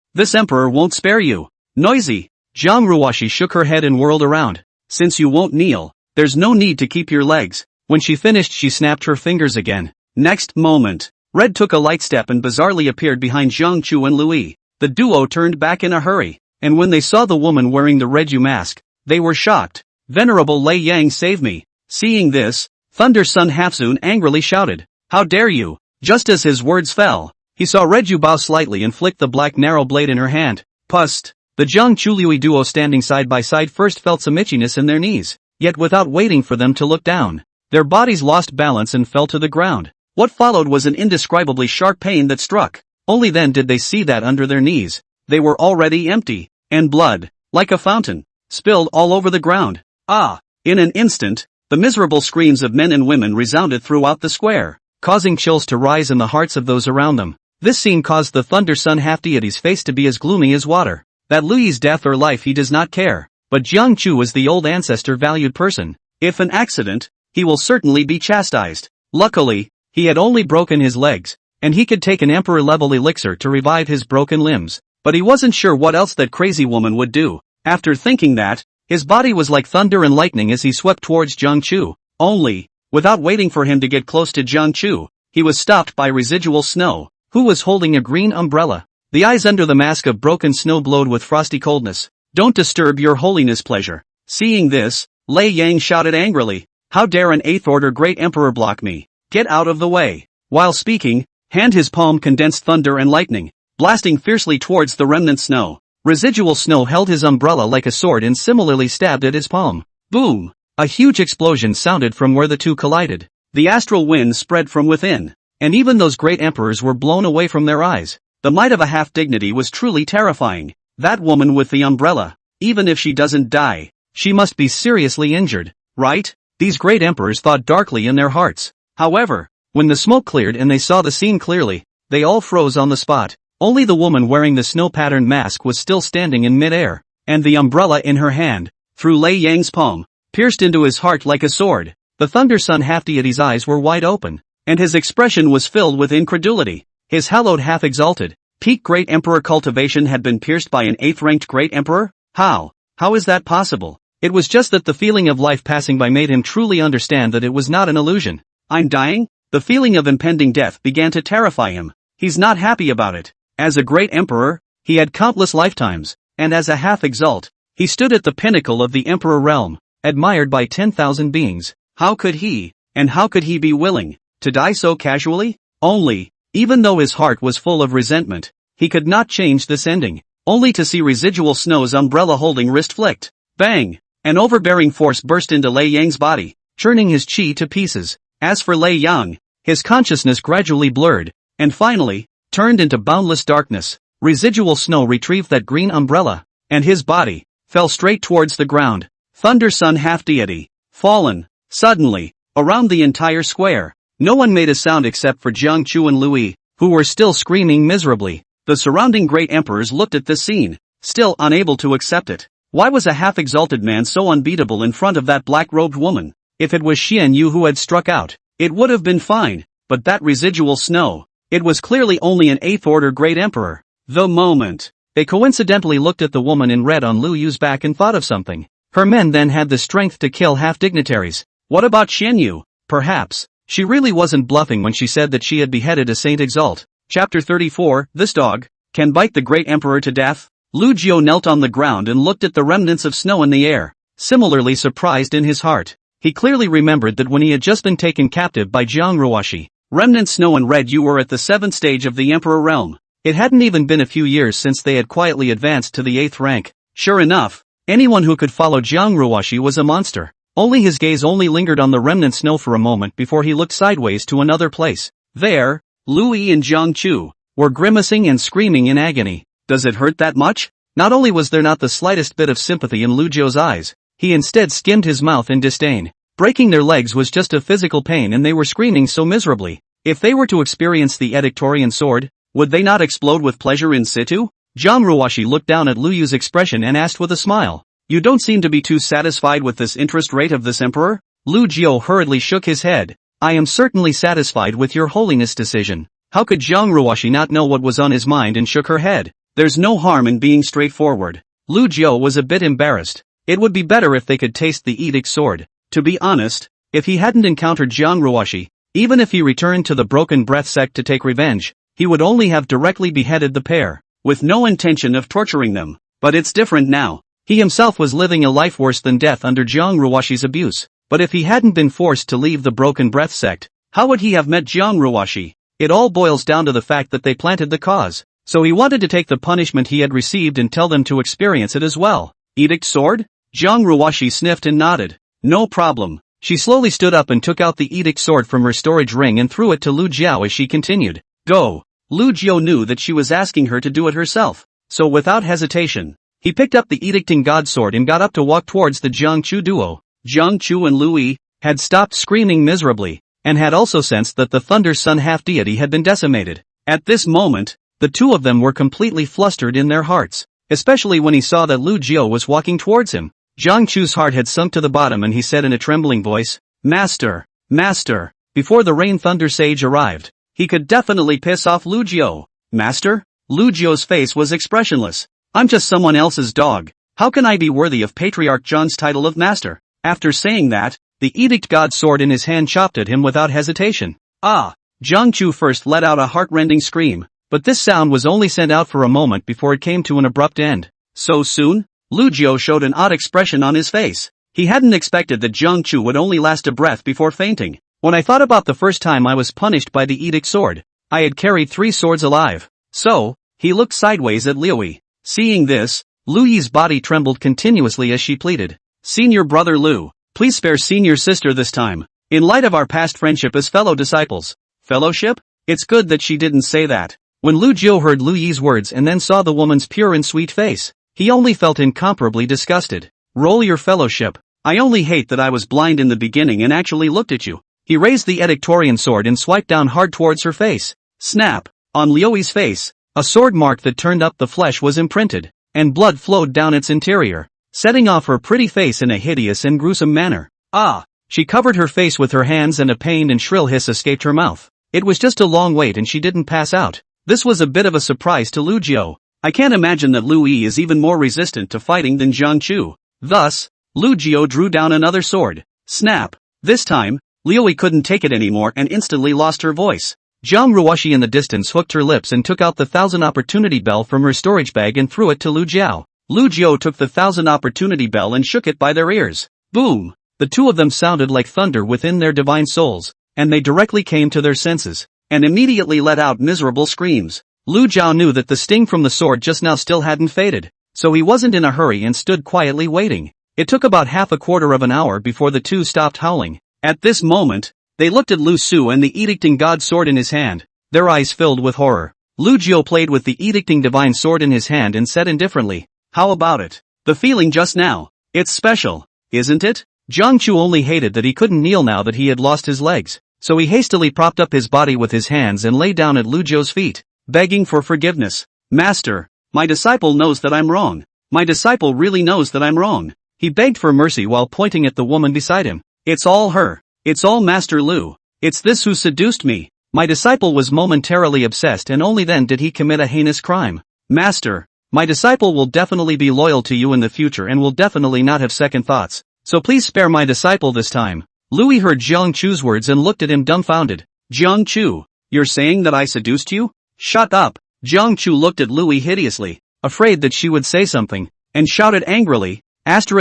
won't spare you. Noisy. Zhang Ruoshi shook her head and whirled around. Since you won't kneel, there's no need to keep your legs. When she finished, she snapped her fingers again. Next moment, Red took a light step and bizarrely appeared behind Jiang Chu and Louis. The duo turned back in a hurry, and when they saw the woman wearing the Reju mask, they were shocked. Venerable Lei Yang, save me. Seeing this, Thunder Sun Half-Sun angrily shouted, how dare you? Just as his words fell, he saw Reju bow slightly and flick the black narrow blade in her hand. Pust. The Jiang Chu Lui duo standing side by side first felt some itchiness in their knees, yet without waiting for them to look down, their bodies lost balance and fell to the ground. What followed was an indescribably sharp pain that struck. Only then did they see that under their knees, they were already empty, and blood, like a fountain, spilled all over the ground. Ah! In an instant, the miserable screams of men and women resounded throughout the square, causing chills to rise in the hearts of those around them. This scene caused the Thunder Sun half-deity's face to be as gloomy as water. That Lui's death or life he does not care, but Jiang Chu is the old ancestor valued person. If an accident, he will certainly be chastised. Luckily, he had only broken his legs, and he could take an emperor-level elixir to revive his broken limbs, but he wasn't sure what else that crazy woman would do. After thinking that, his body was like thunder and lightning as he swept towards Jiang Chu. Only, without waiting for him to get close to Jiang Chu, he was stopped by Residual Snow, who was holding a green umbrella. The eyes under the mask of broken snow glowed with frosty coldness. Don't disturb your holiness pleasure. Seeing this, Lei Yang shouted angrily, how dare an 8th Order Great Emperor block me? Get out of the way. While speaking, his palm condensed thunder and lightning, blasting fiercely towards the remnant snow. Residual Snow held his umbrella like a sword and similarly stabbed at his palm. Boom! A huge explosion sounded from where the two collided. The astral wind spread from within, and even those great emperors were blown away from their eyes. The might of a half-dignity was truly terrifying. That woman with the umbrella, even if she doesn't die, she must be seriously injured, right? These great emperors thought darkly in their hearts. However, when the smoke cleared and they saw the scene clearly, they all froze on the spot. Only the woman wearing the snow-patterned mask was still standing in mid-air, and the umbrella in her hand, through Lei Yang's palm, pierced into his heart like a sword. The Thunder Sun half-deity's eyes were wide open, and his expression was filled with incredulity. His hallowed half-exalted, peak Great Emperor cultivation had been pierced by an 8th-ranked Great Emperor? How? How is that possible? It was just that the feeling of life passing by made him truly understand that it was not an illusion. I'm dying? The feeling of impending death began to terrify him. He's not happy about it. As a Great Emperor, he had countless lifetimes, and as a half-exalt, he stood at the pinnacle of the Emperor realm, admired by 10,000 beings. How could he be willing to die so casually? Only, even though his heart was full of resentment, he could not change this ending, only to see Residual Snow's umbrella-holding wrist flicked. Bang! An overbearing force burst into Lei Yang's body, churning his chi to pieces. As for Lei Yang, his consciousness gradually blurred, and finally, turned into boundless darkness. Residual Snow retrieved that green umbrella, and his body fell straight towards the ground. Thunder Sun half-deity, fallen. Suddenly, around the entire square, no one made a sound except for Jiang Chu and Louis, who were still screaming miserably. The surrounding great emperors looked at this scene, still unable to accept it. Why was a half-exalted man so unbeatable in front of that black-robed woman? If it was Xian Yu who had struck out, it would have been fine. but that residual snow. It was clearly only an 8th order great emperor. The moment they coincidentally looked at the woman in red on Lu Yu's back and thought of something. Her men then had the strength to kill half dignitaries. What about Xian Yu? Perhaps she really wasn't bluffing when she said that she had beheaded a Saint Exalt. Chapter 34, This dog can bite the great emperor to death? Lu Jiao knelt on the ground and looked at the remnants of snow in the air, similarly surprised in his heart. He clearly remembered that when he had just been taken captive by Jiang Ruoshi, remnant snow and red you were at the 7th stage of the emperor realm. It hadn't even been a few years since they had quietly advanced to the 8th rank. Sure enough, anyone who could follow Jiang Ruoshi was a monster. Only his gaze only lingered on the remnant snow for a moment before he looked sideways to another place. There, Lu Yi and Jiang Chu were grimacing and screaming in agony. Does it hurt that much? Not only was there not the slightest bit of sympathy in Lu Jiao's eyes, he instead skimmed his mouth in disdain. Breaking their legs was just a physical pain and they were screaming so miserably. If they were to experience the Edictorian sword, would they not explode with pleasure in situ? Jiang Ruoshi looked down at Lu Yu's expression and asked with a smile. You don't seem to be too satisfied with this interest rate of this emperor? Lu Jiao hurriedly shook his head. I am certainly satisfied with your holiness' decision. How could Jiang Ruoshi not know what was on his mind and shook her head? There's no harm in being straightforward. Lu Jiao was a bit embarrassed. It would be better if they could taste the edict sword. To be honest, if he hadn't encountered Jiang Ruoshi, even if he returned to the Broken Breath sect to take revenge, he would only have directly beheaded the pair, with no intention of torturing them. But it's different now. He himself was living a life worse than death under Jiang Ruoshi's abuse. But if he hadn't been forced to leave the Broken Breath sect, how would he have met Jiang Ruoshi? It all boils down to the fact that they planted the cause. So he wanted to take the punishment he had received and tell them to experience it as well. Edict sword? Jiang Ruoshi sniffed and nodded. No problem. She slowly stood up and took out the edict sword from her storage ring and threw it to Lu Jiao as she continued. Go. Lu Jiao knew that she was asking her to do it herself. So without hesitation, he picked up the edicting god sword and got up to walk towards the Jiang Chu duo. Jiang Chu and Lu Yi had stopped screaming miserably, and had also sensed that the Thunder Sun half-deity had been decimated. At this moment, the two of them were completely flustered in their hearts, especially when he saw that Lu Jiao was walking towards him. Jiang Chu's heart had sunk to the bottom and he said in a trembling voice, Master, Master. Before the Rain Thunder Sage arrived, he could definitely piss off Lu Jiao. Master? Lu Jiao's face was expressionless. I'm just someone else's dog. How can I be worthy of Patriarch Zhang's title of Master? After saying that, the Edict God sword in his hand chopped at him without hesitation. Ah! Jiang Chu first let out a heart-rending scream, but this sound was only sent out for a moment before it came to an abrupt end. So soon? Lu Jiao showed an odd expression on his face. He hadn't expected that Jiang Chu would only last a breath before fainting. When I thought about the first time I was punished by the Edict sword, I had carried 3 swords alive. So, he looked sideways at Liu Yi. Seeing this, Lu Yi's body trembled continuously as she pleaded. Senior brother Lu, please spare senior sister this time. In light of our past friendship as fellow disciples. Fellowship? It's good that she didn't say that. When Lu Jiao heard Lu Yi's words and then saw the woman's pure and sweet face, he only felt incomparably disgusted. Roll your fellowship. I only hate that I was blind in the beginning and actually looked at you. He raised the Edictorian sword and swiped down hard towards her face. Snap! On Liu Yi's face, a sword mark that turned up the flesh was imprinted, and blood flowed down its interior, setting off her pretty face in a hideous and gruesome manner. Ah! She covered her face with her hands and a pained and shrill hiss escaped her mouth. It was just a long wait and she didn't pass out. This was a bit of a surprise to Lu Jiao. I can't imagine that Lu Yi is even more resistant to fighting than Jiang Chu. Thus, Lu Jiao drew down another sword. Snap! This time, Liu Yi couldn't take it anymore and instantly lost her voice. Jiang Ruoshi in the distance hooked her lips and took out the 1000 opportunity bell from her storage bag and threw it to Lu Jiao. Lu Jiao took the 1000 opportunity bell and shook it by their ears. Boom! The two of them sounded like thunder within their divine souls, and they directly came to their senses, and immediately let out miserable screams. Lu Jiao knew that the sting from the sword just now still hadn't faded, so he wasn't in a hurry and stood quietly waiting. It took about half a quarter of an hour before the two stopped howling. At this moment, they looked at Lu Su and the edicting god sword in his hand, their eyes filled with horror. Lu Jiao played with the edicting divine sword in his hand and said indifferently, How about it? The feeling just now. It's special, isn't it? Jiang Chu only hated that he couldn't kneel now that he had lost his legs, so he hastily propped up his body with his hands and lay down at Lu Jiao's feet, begging for forgiveness. Master, my disciple knows that I'm wrong. My disciple really knows that I'm wrong. He begged for mercy while pointing at the woman beside him. It's all her. It's all Master Lu. It's this who seduced me. My disciple was momentarily obsessed and only then did he commit a heinous crime. Master, my disciple will definitely be loyal to you in the future and will definitely not have second thoughts, so please spare my disciple this time. Louis heard Jiang Chu's words and looked at him dumbfounded. Jiang Chu, you're saying that I seduced you? Shut up. Jiang Chu looked at Louis hideously, afraid that she would say something, and shouted angrily, if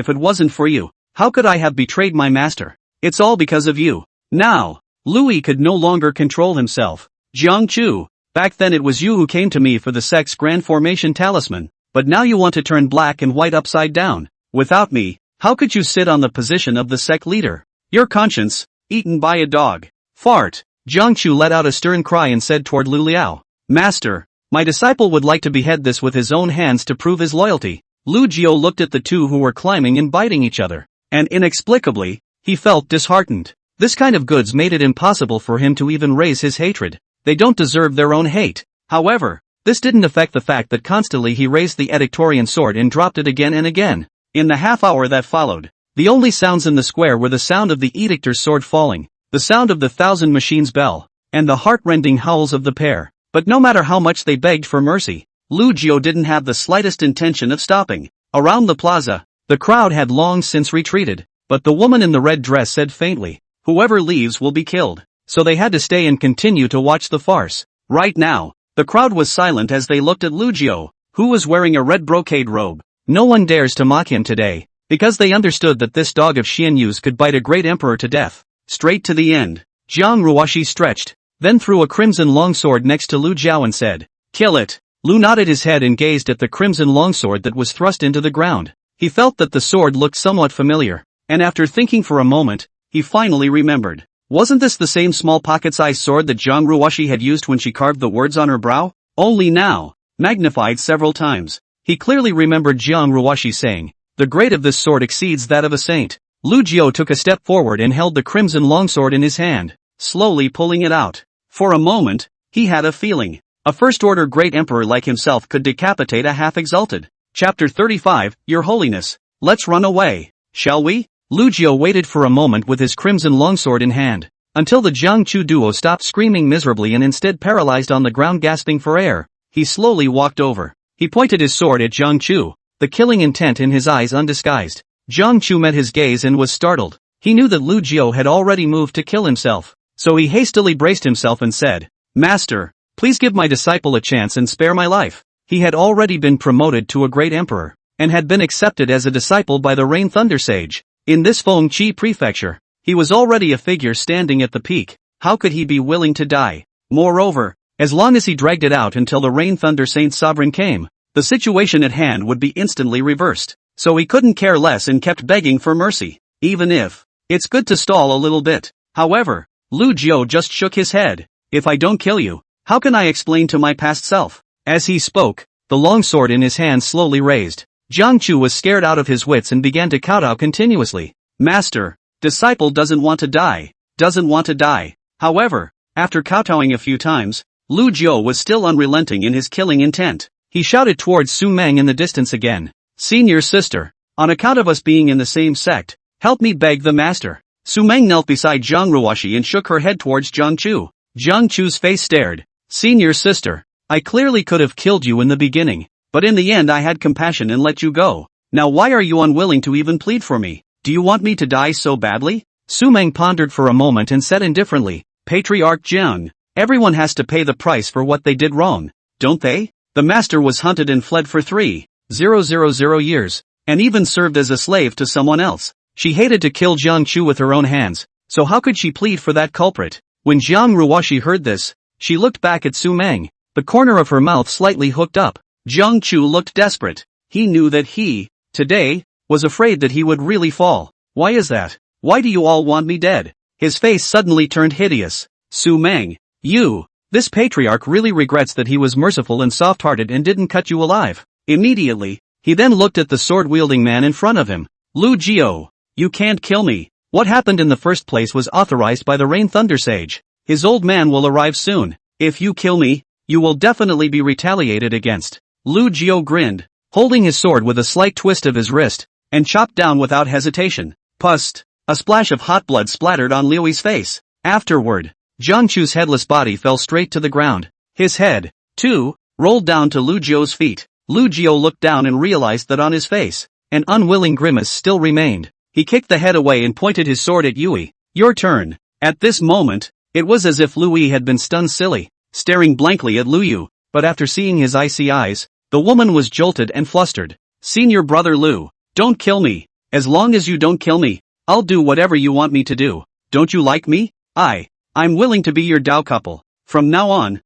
it wasn't for you, how could I have betrayed my master? It's all because of you. Now, Louis could no longer control himself. Jiang Chu, back then it was you who came to me for the sect's grand formation talisman, but now you want to turn black and white upside down. Without me, how could you sit on the position of the sect leader? Your conscience, eaten by a dog. Fart. Jiang Chu let out a stern cry and said toward Lu Liao, Master, my disciple would like to behead this with his own hands to prove his loyalty. Lu Jiao looked at the two who were climbing and biting each other, and inexplicably, he felt disheartened. This kind of goods made it impossible for him to even raise his hatred. They don't deserve their own hate. However, this didn't affect the fact that constantly he raised the Edictorian sword and dropped it again and again. In the half hour that followed, the only sounds in the square were the sound of the Edictor's sword falling, the sound of the 1,000 machines bell, and the heart-rending howls of the pair. But no matter how much they begged for mercy, Lu Jiao didn't have the slightest intention of stopping. Around the plaza, the crowd had long since retreated, but the woman in the red dress said faintly, whoever leaves will be killed. So they had to stay and continue to watch the farce. Right now, the crowd was silent as they looked at Lu Jiao, who was wearing a red brocade robe. No one dares to mock him today, because they understood that this dog of Xian Yu's could bite a great emperor to death. Straight to the end. Jiang Ruoshi stretched, then threw a crimson longsword next to Lu Jiao and said, kill it. Lu nodded his head and gazed at the crimson longsword that was thrust into the ground. He felt that the sword looked somewhat familiar, and after thinking for a moment, he finally remembered. Wasn't this the same small pocket-sized sword that Jiang Ruoshi had used when she carved the words on her brow? Only now, magnified several times. He clearly remembered Jiang Ruoshi saying, the grade of this sword exceeds that of a saint. Lu Jiao took a step forward and held the crimson longsword in his hand, slowly pulling it out. For a moment, he had a feeling. A first-order great emperor like himself could decapitate a half-exalted. Chapter 35, Your Holiness, let's run away, shall we? Lu Jiao waited for a moment with his crimson longsword in hand, until the Jiang Chu duo stopped screaming miserably and instead paralyzed on the ground gasping for air. He slowly walked over. He pointed his sword at Jiang Chu, the killing intent in his eyes undisguised. Jiang Chu met his gaze and was startled. He knew that Lu Jiao had already moved to kill himself, so he hastily braced himself and said, Master, please give my disciple a chance and spare my life. He had already been promoted to a great emperor, and had been accepted as a disciple by the Rain Thunder Sage. In this Fengqi prefecture, he was already a figure standing at the peak. How could he be willing to die? Moreover, as long as he dragged it out until the Rain Thunder Saint Sovereign came, the situation at hand would be instantly reversed. So he couldn't care less and kept begging for mercy, even if it's good to stall a little bit. However, Lu Jiao just shook his head. If I don't kill you, how can I explain to my past self? As he spoke, the longsword in his hand slowly raised. Jiang Chu was scared out of his wits and began to kowtow continuously. Master, disciple doesn't want to die. However, after kowtowing a few times, Lu Jiao was still unrelenting in his killing intent. He shouted towards Su Meng in the distance again. Senior sister, on account of us being in the same sect, help me beg the master. Su Meng knelt beside Jiang Ruoshi and shook her head towards Jiang Chu. Jiang Chu's face stared. Senior sister, I clearly could have killed you in the beginning, but in the end I had compassion and let you go. Now why are you unwilling to even plead for me? Do you want me to die so badly? Su Meng pondered for a moment and said indifferently, Patriarch Jiang, everyone has to pay the price for what they did wrong, don't they? The master was hunted and fled for 3,000 years, and even served as a slave to someone else. She hated to kill Jiang Chu with her own hands, so how could she plead for that culprit? When Jiang Ruoshi heard this, she looked back at Su Meng, the corner of her mouth slightly hooked up. Jiang Chu looked desperate. He knew that he, today, was afraid that he would really fall. Why is that? Why do you all want me dead? His face suddenly turned hideous. Su Meng, this patriarch really regrets that he was merciful and soft-hearted and didn't cut you alive. Immediately, he then looked at the sword-wielding man in front of him. Lu Jiao, you can't kill me. What happened in the first place was authorized by the Rain Thunder Sage. His old man will arrive soon. If you kill me, you will definitely be retaliated against. Lu Jiao grinned, holding his sword with a slight twist of his wrist, and chopped down without hesitation. Pust! A splash of hot blood splattered on Liu's face. Afterward, Jiangchu's headless body fell straight to the ground. His head, too, rolled down to Lu Jiu's feet. Lu Jiu looked down and realized that on his face, an unwilling grimace still remained. He kicked the head away and pointed his sword at Yui. Your turn. At this moment, it was as if Lu Yi had been stunned silly, staring blankly at Lu Yu, but after seeing his icy eyes, the woman was jolted and flustered. Senior brother Lu, don't kill me. As long as you don't kill me, I'll do whatever you want me to do. Don't you like me? I'm willing to be your Dao couple. From now on,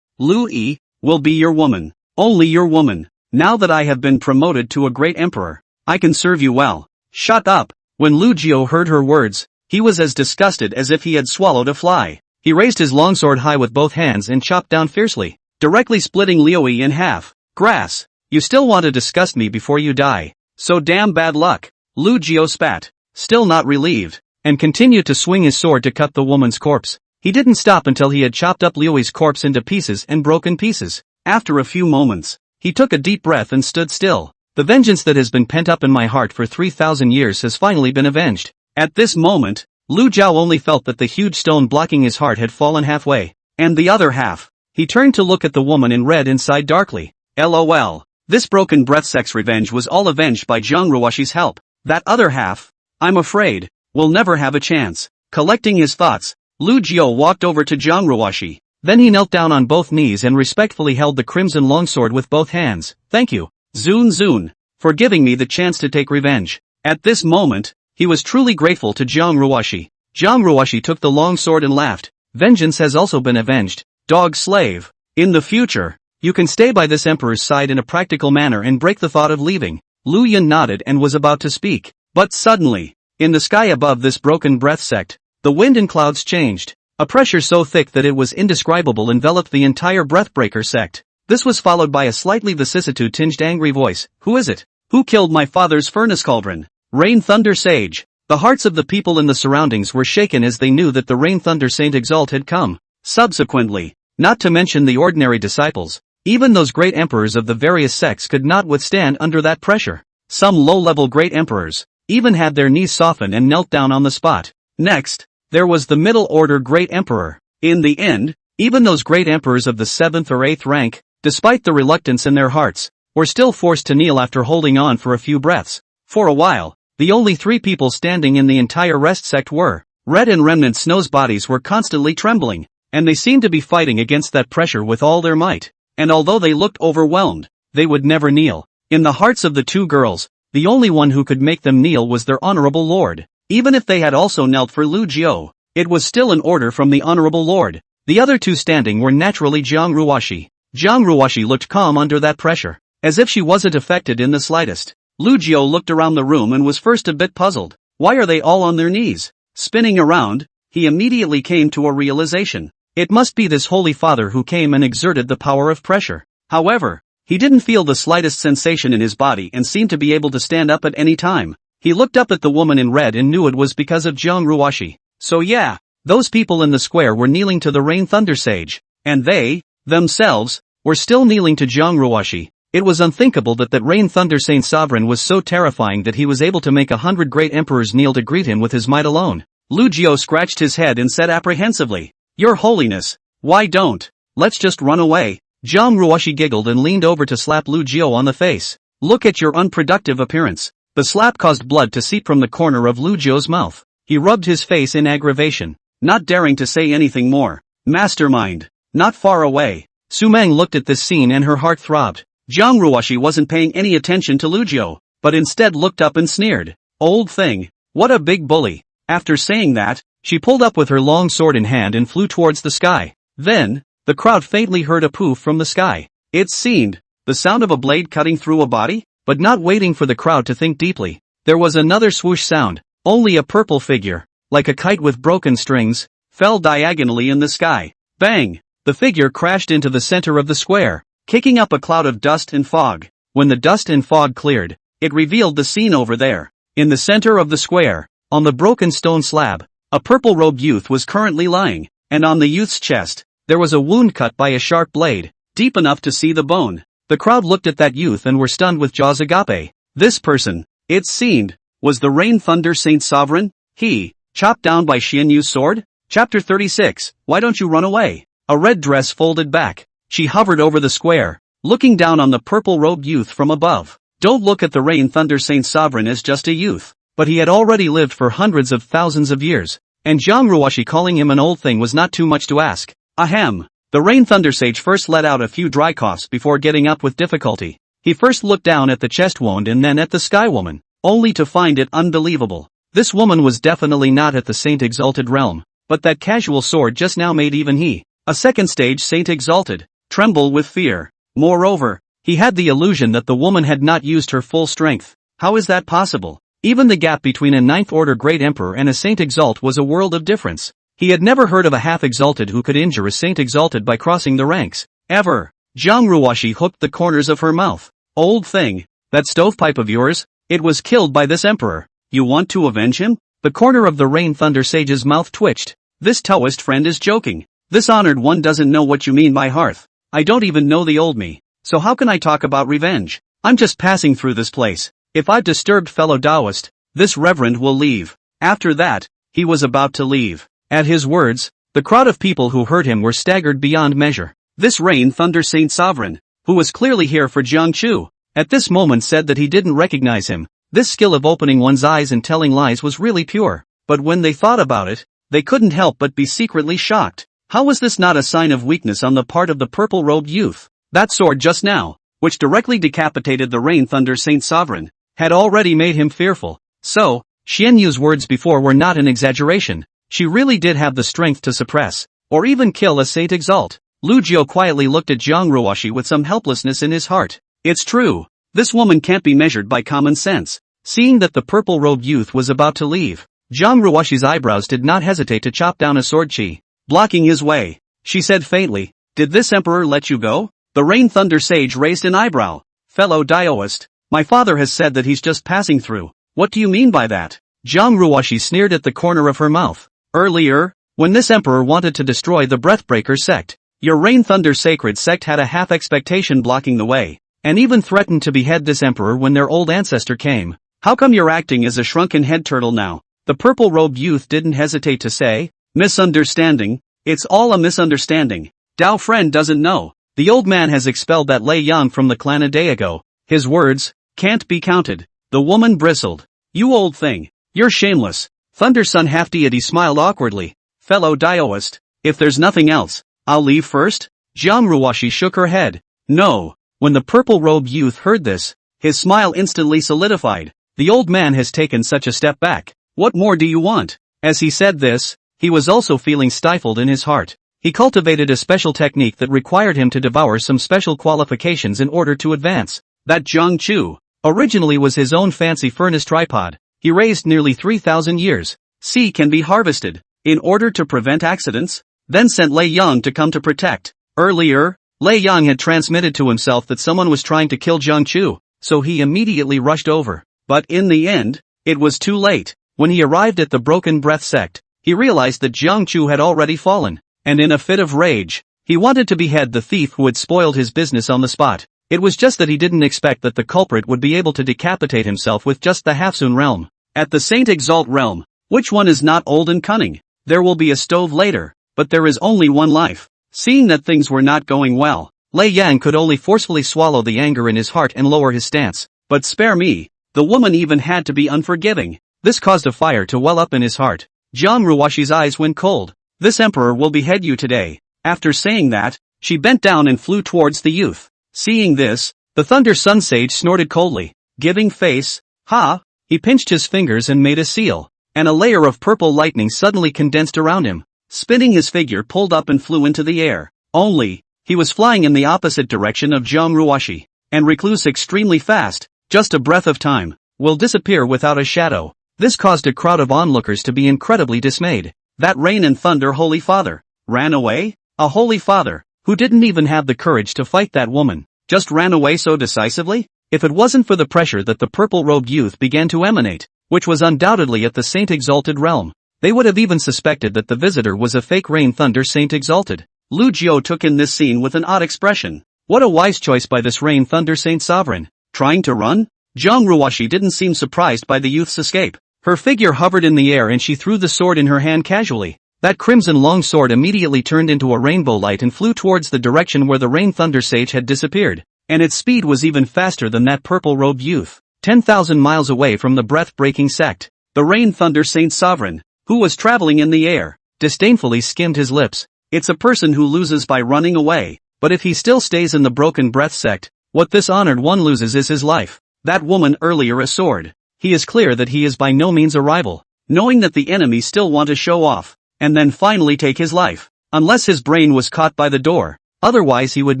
Lu Yi, will be your woman. Only your woman. Now that I have been promoted to a great emperor, I can serve you well. Shut up. When Lu Jiu heard her words, he was as disgusted as if he had swallowed a fly. He raised his longsword high with both hands and chopped down fiercely, directly splitting Liu Yi in half. Grass. You still want to disgust me before you die. So damn bad luck. Lu Jiu spat, still not relieved, and continued to swing his sword to cut the woman's corpse. He didn't stop until he had chopped up Liu Yi's corpse into pieces and broken pieces. After a few moments, he took a deep breath and stood still. The vengeance that has been pent up in my heart for 3,000 years has finally been avenged. At this moment, Lu Jiao only felt that the huge stone blocking his heart had fallen halfway, and the other half. He turned to look at the woman in red and sighed darkly. LOL. This broken breath sex revenge was all avenged by Zhang Ruoshi's help. That other half, I'm afraid, will never have a chance. Collecting his thoughts, Lu Jiao walked over to Zhang Ruoshi. Then he knelt down on both knees and respectfully held the crimson longsword with both hands. Thank you, Zun, for giving me the chance to take revenge. At this moment, he was truly grateful to Zhang Ruoshi. Zhang Ruoshi took the longsword and laughed. Vengeance has also been avenged, dog slave. In the future, you can stay by this emperor's side in a practical manner and break the thought of leaving. Lu Yun nodded and was about to speak. But suddenly, in the sky above this broken breath sect, the wind and clouds changed. A pressure so thick that it was indescribable enveloped the entire breathbreaker sect. This was followed by a slightly vicissitude-tinged angry voice. Who is it? Who killed my father's furnace cauldron? Rain Thunder Sage. The hearts of the people in the surroundings were shaken as they knew that the Rain Thunder Saint Exalt had come. Subsequently, not to mention the ordinary disciples, even those great emperors of the various sects could not withstand under that pressure. Some low-level great emperors even had their knees softened and knelt down on the spot. Next, there was the middle order great emperor. In the end, even those great emperors of the 7th or 8th rank, despite the reluctance in their hearts, were still forced to kneel after holding on for a few breaths. For a while, the only 3 people standing in the entire rest sect were Red and Remnant Snow's bodies were constantly trembling, and they seemed to be fighting against that pressure with all their might. And although they looked overwhelmed, they would never kneel. In the hearts of the 2 girls, the only one who could make them kneel was their honorable lord. Even if they had also knelt for Lu Jiu, it was still an order from the honorable lord. The other 2 standing were naturally Zhang Ruoshi. Zhang Ruoshi looked calm under that pressure, as if she wasn't affected in the slightest. Lu Jiu looked around the room and was first a bit puzzled. Why are they all on their knees? Spinning around, he immediately came to a realization. It must be this Holy Father who came and exerted the power of pressure. However, he didn't feel the slightest sensation in his body and seemed to be able to stand up at any time. He looked up at the woman in red and knew it was because of Zhang Ruoshi. So yeah, those people in the square were kneeling to the Rain Thunder Sage, and they, themselves, were still kneeling to Zhang Ruoshi. It was unthinkable that Rain Thunder Saint Sovereign was so terrifying that he was able to make 100 great emperors kneel to greet him with his might alone. Lu Jiu scratched his head and said apprehensively, Your Holiness, why don't? Let's just run away. Zhang Ruoshi giggled and leaned over to slap Lu Jiu on the face. Look at your unproductive appearance. The slap caused blood to seep from the corner of Lu Jiu's mouth. He rubbed his face in aggravation, not daring to say anything more. Mastermind. Not far away. Su Meng looked at this scene and her heart throbbed. Zhang Ruoshi wasn't paying any attention to Lu Jiu, but instead looked up and sneered. Old thing. What a big bully. After saying that, she pulled up with her long sword in hand and flew towards the sky. Then, the crowd faintly heard a poof from the sky. It seemed the sound of a blade cutting through a body, but not waiting for the crowd to think deeply. There was another swoosh sound. Only a purple figure, like a kite with broken strings, fell diagonally in the sky. Bang! The figure crashed into the center of the square, kicking up a cloud of dust and fog. When the dust and fog cleared, it revealed the scene over there. In the center of the square, on the broken stone slab, a purple-robed youth was currently lying, and on the youth's chest, there was a wound cut by a sharp blade, deep enough to see the bone. The crowd looked at that youth and were stunned with jaws agape. This person, it seemed, was the Rain Thunder Saint Sovereign. He, chopped down by Xian Yu's sword? Chapter 36, Why Don't You Run Away? A red dress folded back. She hovered over the square, looking down on the purple-robed youth from above. Don't look at the Rain Thunder Saint Sovereign as just a youth. But he had already lived for hundreds of thousands of years. And Jiang Ruoshi calling him an old thing was not too much to ask. Ahem. The Rain Thunder Sage first let out a few dry coughs before getting up with difficulty. He first looked down at the chest wound and then at the Sky Woman, only to find it unbelievable. This woman was definitely not at the Saint Exalted realm, but that casual sword just now made even he, a second stage Saint Exalted, tremble with fear. Moreover, he had the illusion that the woman had not used her full strength. How is that possible? Even the gap between a Ninth Order Great Emperor and a Saint Exalt was a world of difference. He had never heard of a half-exalted who could injure a Saint Exalted by crossing the ranks. Ever. Jiang Ruoshi hooked the corners of her mouth. Old thing. That stovepipe of yours? It was killed by this emperor. You want to avenge him? The corner of the Rain Thunder Sage's mouth twitched. This Taoist friend is joking. This honored one doesn't know what you mean by hearth. I don't even know the old me. So how can I talk about revenge? I'm just passing through this place. If I've disturbed fellow Taoist, this reverend will leave. After that, he was about to leave. At his words, the crowd of people who heard him were staggered beyond measure. This Rain Thunder Saint Sovereign, who was clearly here for Jiang Chu, at this moment said that he didn't recognize him. This skill of opening one's eyes and telling lies was really pure, but when they thought about it, they couldn't help but be secretly shocked. How was this not a sign of weakness on the part of the purple-robed youth? That sword just now, which directly decapitated the Rain Thunder Saint Sovereign, had already made him fearful. So, Xian Yu's words before were not an exaggeration. She really did have the strength to suppress, or even kill a Saint Exalt. Lu Jiu quietly looked at Jiang Ruoshi with some helplessness in his heart. It's true. This woman can't be measured by common sense. Seeing that the purple-robed youth was about to leave, Jiang Ruoshi's eyebrows did not hesitate to chop down a sword chi, blocking his way. She said faintly, Did this emperor let you go? The Rain Thunder Sage raised an eyebrow. Fellow Taoist, my father has said that he's just passing through. What do you mean by that? Jiang Ruoshi sneered at the corner of her mouth. Earlier, when this emperor wanted to destroy the Breathbreaker sect, your Rain Thunder Sacred sect had a half-expectation blocking the way, and even threatened to behead this emperor when their old ancestor came. How come you're acting as a shrunken head turtle now? The purple-robed youth didn't hesitate to say, Misunderstanding. It's all a misunderstanding. Dao friend doesn't know. The old man has expelled that Lei Yang from the clan a day ago. His words can't be counted. The woman bristled. You old thing. You're shameless. Thunder Sun half-deity smiled awkwardly. Fellow Taoist, if there's nothing else, I'll leave first? Jiang Ruoshi shook her head. No. When the purple-robed youth heard this, his smile instantly solidified. The old man has taken such a step back. What more do you want? As he said this, he was also feeling stifled in his heart. He cultivated a special technique that required him to devour some special qualifications in order to advance. That Jiang Chu originally was his own fancy furnace tripod. He raised nearly 3,000 years. C can be harvested. In order to prevent accidents, then sent Lei Yang to come to protect. Earlier, Lei Yang had transmitted to himself that someone was trying to kill Jiang Chu, so he immediately rushed over. But in the end, it was too late. When he arrived at the Broken Breath sect, he realized that Jiang Chu had already fallen, and in a fit of rage, he wanted to behead the thief who had spoiled his business on the spot. It was just that he didn't expect that the culprit would be able to decapitate himself with just the Halfsoon realm. At the Saint Exalt realm, which one is not old and cunning? There will be a stove later, but there is only one life. Seeing that things were not going well, Lei Yang could only forcefully swallow the anger in his heart and lower his stance. But spare me, the woman even had to be unforgiving. This caused a fire to well up in his heart. Jiang Ruoshi's eyes went cold. This emperor will behead you today. After saying that, she bent down and flew towards the youth. Seeing this, the Thunder Sun Sage snorted coldly, giving face. Ha! He pinched his fingers and made a seal, and a layer of purple lightning suddenly condensed around him. Spinning his figure pulled up and flew into the air. Only, he was flying in the opposite direction of Jiang Ruoshi, and recluse extremely fast, just a breath of time, will disappear without a shadow. This caused a crowd of onlookers to be incredibly dismayed. That Rain and Thunder Holy Father ran away? A Holy Father, who didn't even have the courage to fight that woman, just ran away so decisively? If it wasn't for the pressure that the purple-robed youth began to emanate, which was undoubtedly at the Saint Exalted realm, they would have even suspected that the visitor was a fake Rain Thunder Saint Exalted. Lu Jiu took in this scene with an odd expression. What a wise choice by this Rain Thunder Saint Sovereign. Trying to run? Jiang Ruoshi didn't seem surprised by the youth's escape. Her figure hovered in the air and she threw the sword in her hand casually. That crimson long sword immediately turned into a rainbow light and flew towards the direction where the Rain Thunder Sage had disappeared, and its speed was even faster than that purple-robed youth, 10,000 miles away from the breath-breaking sect. The Rain Thunder Saint Sovereign, who was traveling in the air, disdainfully skimmed his lips. It's a person who loses by running away, but if he still stays in the Broken Breath sect, what this honored one loses is his life. That woman earlier a sword. He is clear that he is by no means a rival, knowing that the enemy still want to show off, and then finally take his life. Unless his brain was caught by the door, otherwise he would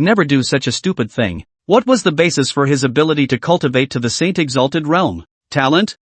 never do such a stupid thing. What was the basis for his ability to cultivate to the Saint-Exalted realm? Talent?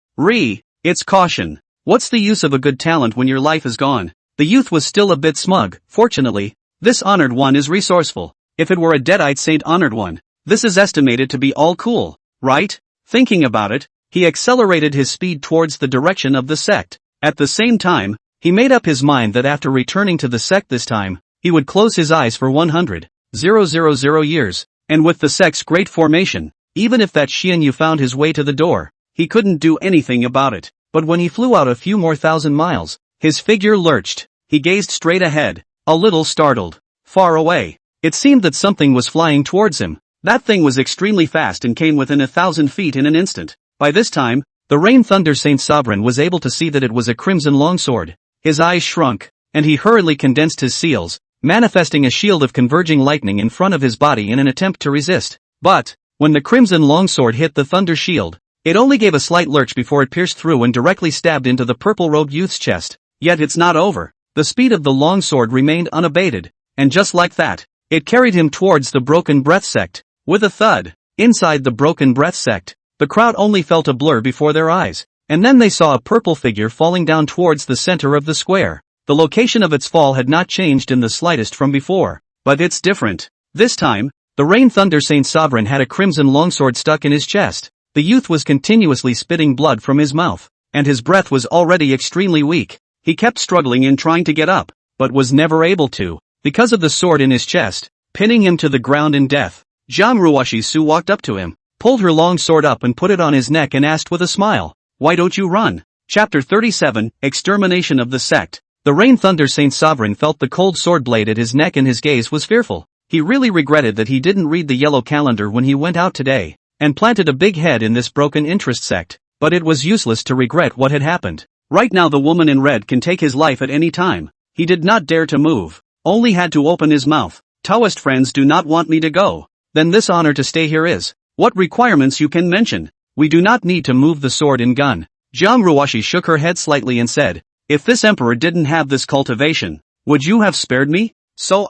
It's caution. What's the use of a good talent when your life is gone? The youth was still a bit smug. Fortunately, this honored one is resourceful. If it were a deadite saint honored one, this is estimated to be all cool, right? Thinking about it, he accelerated his speed towards the direction of the sect. At the same time, he made up his mind that after returning to the sect this time, he would close his eyes for 100,000 years, and with the sect's great formation, even if that Xianyu found his way to the door, he couldn't do anything about it. But when he flew out a few more thousand miles, his figure lurched. He gazed straight ahead, a little startled. Far away, it seemed that something was flying towards him. That thing was extremely fast and came within 1,000 feet in an instant. By this time, the Rain Thunder Saint Sovereign was able to see that it was a crimson longsword. His eyes shrunk, and he hurriedly condensed his seals, manifesting a shield of converging lightning in front of his body in an attempt to resist. But, when the crimson longsword hit the thunder shield, it only gave a slight lurch before it pierced through and directly stabbed into the purple-robed youth's chest. Yet it's not over. The speed of the longsword remained unabated, and just like that, it carried him towards the Broken Breath sect. With a thud, inside the Broken Breath sect, the crowd only felt a blur before their eyes, and then they saw a purple figure falling down towards the center of the square. The location of its fall had not changed in the slightest from before, but it's different. This time, the Rain Thunder Saint Sovereign had a crimson longsword stuck in his chest. The youth was continuously spitting blood from his mouth, and his breath was already extremely weak. He kept struggling in trying to get up, but was never able to, because of the sword in his chest, pinning him to the ground in death. Zhang Ruoshi Su walked up to him, pulled her long sword up and put it on his neck and asked with a smile, "Why don't you run?" Chapter 37, Extermination of the Sect. The Rain Thunder Saint Sovereign felt the cold sword blade at his neck and his gaze was fearful. He really regretted that he didn't read the yellow calendar when he went out today, and planted a big head in this broken interest sect, but it was useless to regret what had happened. Right now the woman in red can take his life at any time. He did not dare to move, only had to open his mouth. Taoist friends do not want me to go. Then this honor to stay here is. What requirements you can mention? We do not need to move the sword and gun. Zhang Ruoshi shook her head slightly and said, "If this emperor didn't have this cultivation, would you have spared me? So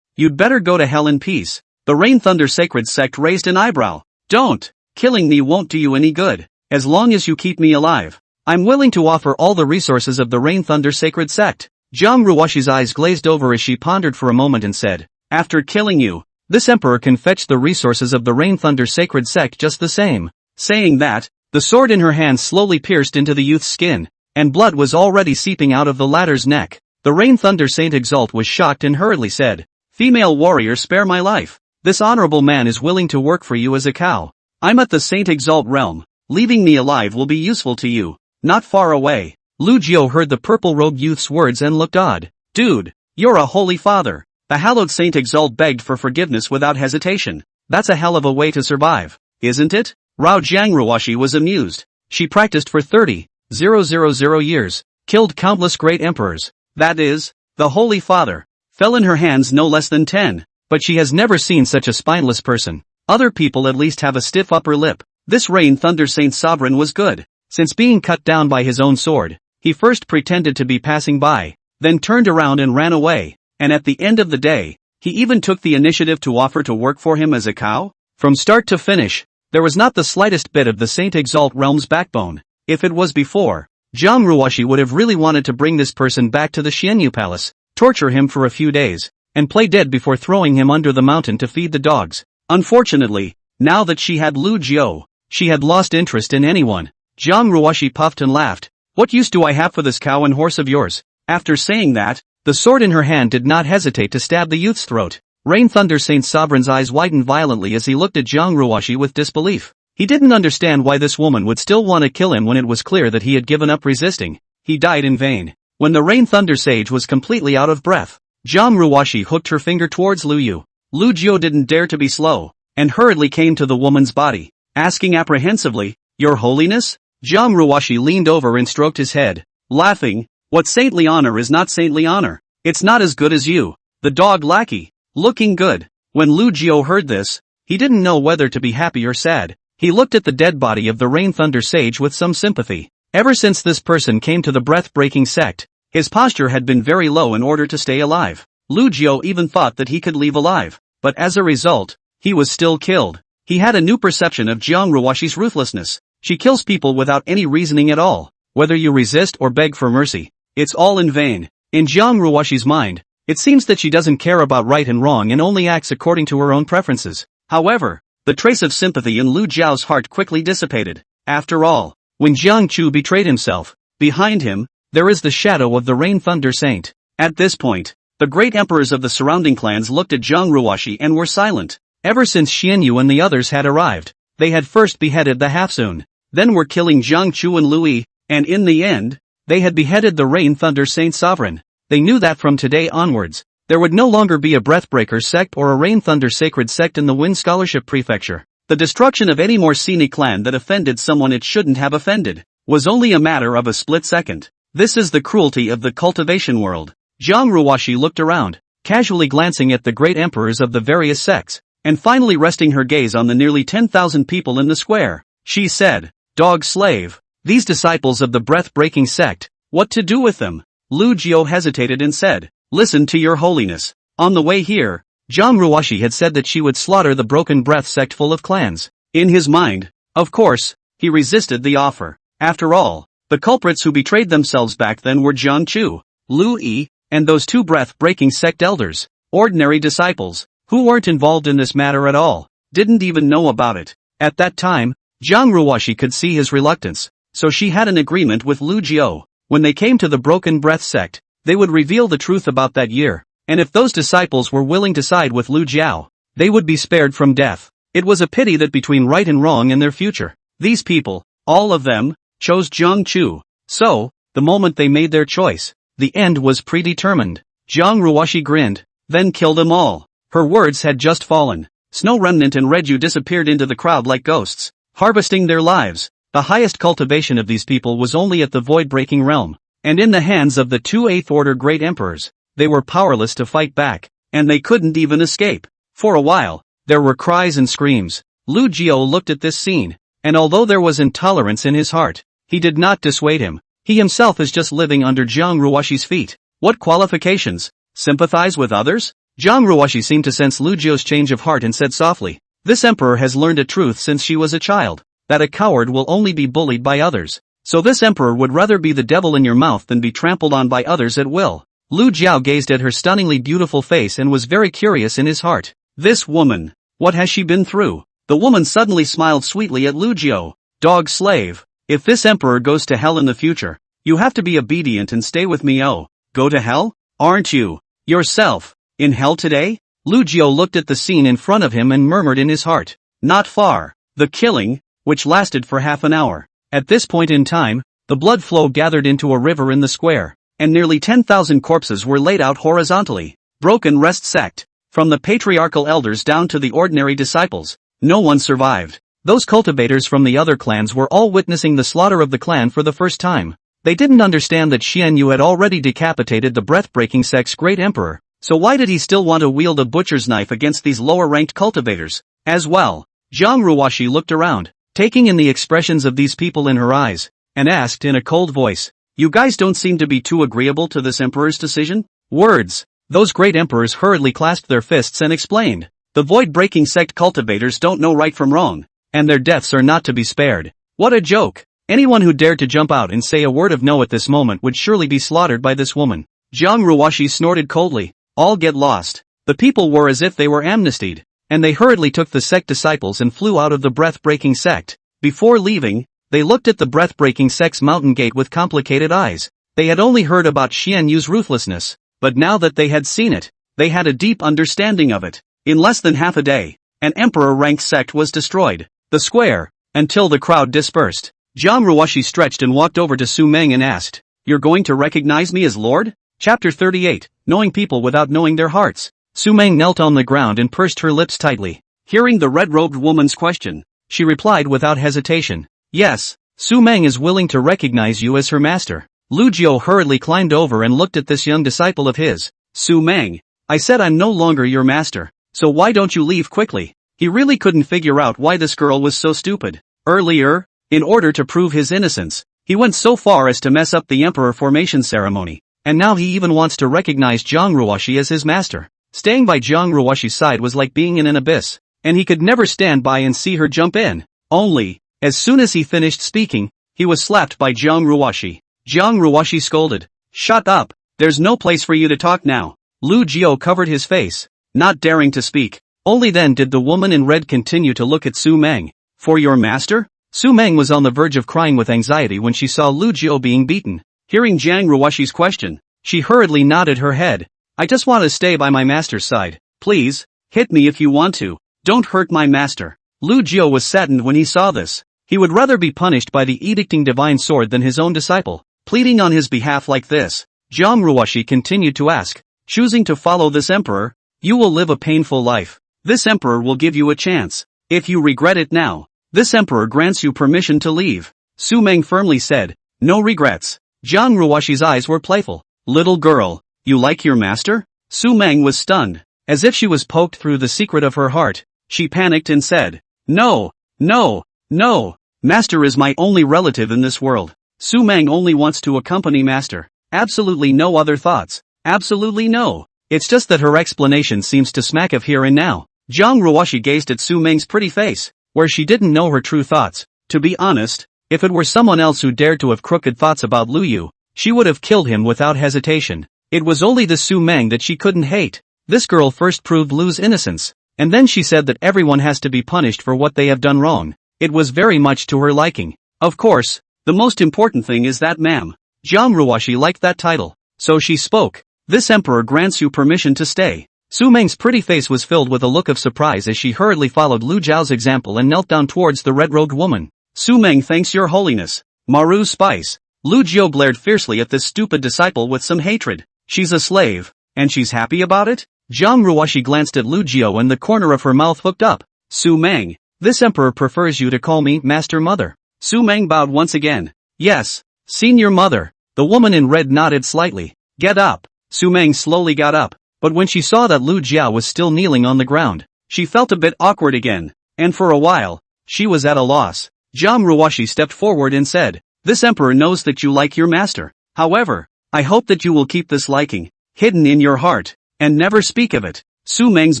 you'd better go to hell in peace." The Rain Thunder Sacred Sect raised an eyebrow. "Don't. Killing me won't do you any good. As long as you keep me alive, I'm willing to offer all the resources of the Rain Thunder Sacred Sect." Zhang Ruoshi's eyes glazed over as she pondered for a moment and said, "After killing you, this emperor can fetch the resources of the Rain Thunder Sacred Sect just the same." Saying that, the sword in her hand slowly pierced into the youth's skin, and blood was already seeping out of the latter's neck. The Rain Thunder Saint Exalt was shocked and hurriedly said, "Female warrior, spare my life. This honorable man is willing to work for you as a cow. I'm at the Saint Exalt realm. Leaving me alive will be useful to you. Not far away." Lu Jiu heard the purple-robed youth's words and looked odd. "Dude, you're a holy father." The hallowed Saint Exalt begged for forgiveness without hesitation. "That's a hell of a way to survive, isn't it?" Rao Zhang Ruoshi was amused. She practiced for 30,000 years, killed countless great emperors. That is, the Holy Father fell in her hands no less than 10, but she has never seen such a spineless person. Other people at least have a stiff upper lip. This Rain Thunder Saint Sovereign was good. Since being cut down by his own sword, he first pretended to be passing by, then turned around and ran away, and at the end of the day, he even took the initiative to offer to work for him as a cow. From start to finish, there was not the slightest bit of the Saint Exalt realm's backbone. If it was before, Zhang Ruoshi would have really wanted to bring this person back to the Xianyu Palace, torture him for a few days, and play dead before throwing him under the mountain to feed the dogs. Unfortunately, now that she had Lu Jiu, she had lost interest in anyone. Zhang Ruoshi puffed and laughed. "What use do I have for this cow and horse of yours?" After saying that, the sword in her hand did not hesitate to stab the youth's throat. Rain Thunder Saint Sovereign's eyes widened violently as he looked at Zhang Ruoshi with disbelief. He didn't understand why this woman would still want to kill him when it was clear that he had given up resisting. He died in vain. When the Rain Thunder Sage was completely out of breath, Jiang Ruoshi hooked her finger towards Lu Yu. Lu Jiu didn't dare to be slow, and hurriedly came to the woman's body, asking apprehensively, "Your Holiness?" Jiang Ruoshi leaned over and stroked his head, laughing, "What saintly honor is not saintly honor. It's not as good as you, the dog lackey, looking good." When Lu Jiu heard this, he didn't know whether to be happy or sad. He looked at the dead body of the Rain Thunder Sage with some sympathy. Ever since this person came to the breath-breaking sect, his posture had been very low in order to stay alive. Lu Jiu even thought that he could leave alive, but as a result, he was still killed. He had a new perception of Jiang Ruoshi's ruthlessness. She kills people without any reasoning at all. Whether you resist or beg for mercy, it's all in vain. In Jiang Ruoshi's mind, it seems that she doesn't care about right and wrong and only acts according to her own preferences. However, the trace of sympathy in Lu Jiao's heart quickly dissipated. After all, when Jiang Chu betrayed himself, behind him, there is the shadow of the Rain Thunder Saint. At this point, the great emperors of the surrounding clans looked at Jiang Ruoshi and were silent. Ever since Xianyu and the others had arrived, they had first beheaded the Halfsoon, then were killing Jiang Chu and Lu Yi, and in the end, they had beheaded the Rain Thunder Saint sovereign. They knew that from today onwards, there would no longer be a Breathbreaker sect or a Rain Thunder Sacred sect in the Wind Scholarship Prefecture. The destruction of any more Sini clan that offended someone it shouldn't have offended was only a matter of a split second. This is the cruelty of the cultivation world. Jiang Ruoshi looked around, casually glancing at the great emperors of the various sects, and finally resting her gaze on the nearly 10,000 people in the square. She said, "Dog slave, these disciples of the breath-breaking sect, what to do with them?" Lu Jiu hesitated and said, "Listen to your holiness. On the way here, Jiang Ruoshi had said that she would slaughter the Broken Breath sect full of clans." In his mind, of course, he resisted the offer. After all, the culprits who betrayed themselves back then were Jiang Chu, Lu Yi, and those two breath-breaking sect elders. Ordinary disciples, who weren't involved in this matter at all, didn't even know about it. At that time, Jiang Ruoshi could see his reluctance, so she had an agreement with Lu Jiu. When they came to the Broken Breath sect, they would reveal the truth about that year, and if those disciples were willing to side with Lu Jiao, they would be spared from death. It was a pity that between right and wrong in their future, these people, all of them, chose Jiang Chu. So, the moment they made their choice, the end was predetermined. Jiang Ruoshi grinned, then kill them all. Her words had just fallen. Snow Remnant and Reju disappeared into the crowd like ghosts, harvesting their lives. The highest cultivation of these people was only at the void-breaking realm, and in the hands of the two Eighth-Order Great Emperors, they were powerless to fight back, and they couldn't even escape. For a while, there were cries and screams. Lu Jiu looked at this scene, and although there was intolerance in his heart, he did not dissuade him. He himself is just living under Jiang Ruoshi's feet. What qualifications? Sympathize with others? Jiang Ruoshi seemed to sense Lu Jiu's change of heart and said softly, "This emperor has learned a truth since she was a child, that a coward will only be bullied by others. So this emperor would rather be the devil in your mouth than be trampled on by others at will." Lu Jiao gazed at her stunningly beautiful face and was very curious in his heart. This woman, what has she been through? The woman suddenly smiled sweetly at Lu Jiu. "Dog slave, if this emperor goes to hell in the future, you have to be obedient and stay with me." "Oh, go to hell? Aren't you, yourself, in hell today?" Lu Jiu looked at the scene in front of him and murmured in his heart, "Not far." The killing, which lasted for half an hour. At this point in time, the blood flow gathered into a river in the square, and nearly 10,000 corpses were laid out horizontally. Broken Rest sect. From the patriarchal elders down to the ordinary disciples, no one survived. Those cultivators from the other clans were all witnessing the slaughter of the clan for the first time. They didn't understand that Xianyu had already decapitated the breath-breaking sect's great emperor, so why did he still want to wield a butcher's knife against these lower-ranked cultivators? As well, Jiang Ruoshi looked around, taking in the expressions of these people in her eyes, and asked in a cold voice, "You guys don't seem to be too agreeable to this emperor's decision?" Words. Those great emperors hurriedly clasped their fists and explained, "The void-breaking sect cultivators don't know right from wrong, and their deaths are not to be spared." What a joke! Anyone who dared to jump out and say a word of no at this moment would surely be slaughtered by this woman. Jiang Ruoshi snorted coldly, "All get lost." The people were as if they were amnestied, and they hurriedly took the sect disciples and flew out of the breath-breaking sect. Before leaving, they looked at the breath-breaking sect's mountain gate with complicated eyes. They had only heard about Xianyu's ruthlessness, but now that they had seen it, they had a deep understanding of it. In less than half a day, an emperor-ranked sect was destroyed. The square, until the crowd dispersed. Jiang Ruoshi stretched and walked over to Su Meng and asked, You're going to recognize me as Lord? Chapter 38, Knowing People Without Knowing Their Hearts. Su Meng knelt on the ground and pursed her lips tightly. Hearing the red-robed woman's question, she replied without hesitation. Yes, Su Meng is willing to recognize you as her master. Lu Jiao hurriedly climbed over and looked at this young disciple of his. Su Meng, I said I'm no longer your master, so why don't you leave quickly? He really couldn't figure out why this girl was so stupid. Earlier, in order to prove his innocence, he went so far as to mess up the emperor formation ceremony, and now he even wants to recognize Zhang Ruoxi as his master. Staying by Zhang Ruoxi's side was like being in an abyss, and he could never stand by and see her jump in. Only, as soon as he finished speaking, he was slapped by Zhang Ruoxi. Zhang Ruoxi scolded. Shut up, there's no place for you to talk now. Lu Jiao covered his face, not daring to speak. Only then did the woman in red continue to look at Su Meng. For your master? Su Meng was on the verge of crying with anxiety when she saw Lu Jiao being beaten. Hearing Zhang Ruoxi's question, she hurriedly nodded her head. I just want to stay by my master's side. Please, hit me if you want to. Don't hurt my master. Lu Jiao was saddened when he saw this. He would rather be punished by the edicting divine sword than his own disciple. Pleading on his behalf like this, Zhang Ruoxi continued to ask, choosing to follow this emperor, you will live a painful life. This emperor will give you a chance. If you regret it now, this emperor grants you permission to leave. Su Meng firmly said, no regrets. Zhang Ruoxi's eyes were playful. Little girl, you like your master? Su Meng was stunned, as if she was poked through the secret of her heart. She panicked and said, no, no, no, master is my only relative in this world. Su Meng only wants to accompany master. Absolutely no other thoughts. Absolutely no. It's just that her explanation seems to smack of here and now. Zhang Ruoxi gazed at Su Meng's pretty face, where she didn't know her true thoughts. To be honest, if it were someone else who dared to have crooked thoughts about Lu Yu, she would have killed him without hesitation. It was only the Su Meng that she couldn't hate. This girl first proved Lu's innocence, and then she said that everyone has to be punished for what they have done wrong. It was very much to her liking. Of course, the most important thing is that Zhang Ruoxi liked that title, so she spoke. This emperor grants you permission to stay. Su Meng's pretty face was filled with a look of surprise as she hurriedly followed Lu Jiao's example and knelt down towards the red-robed woman. Su Meng thanks your holiness. Maru Spice. Lu Jiao glared fiercely at this stupid disciple with some hatred. She's a slave, and she's happy about it? Zhang Ruoxi glanced at Lu Jiao and the corner of her mouth hooked up. Su Meng, this emperor prefers you to call me Master Mother. Su Meng bowed once again. Yes, Senior Mother. The woman in red nodded slightly. Get up. Su Meng slowly got up, but when she saw that Lu Jiao was still kneeling on the ground, she felt a bit awkward again, and for a while, she was at a loss. Zhang Ruoxi stepped forward and said, this emperor knows that you like your master. However, I hope that you will keep this liking hidden in your heart, and never speak of it. Su Meng's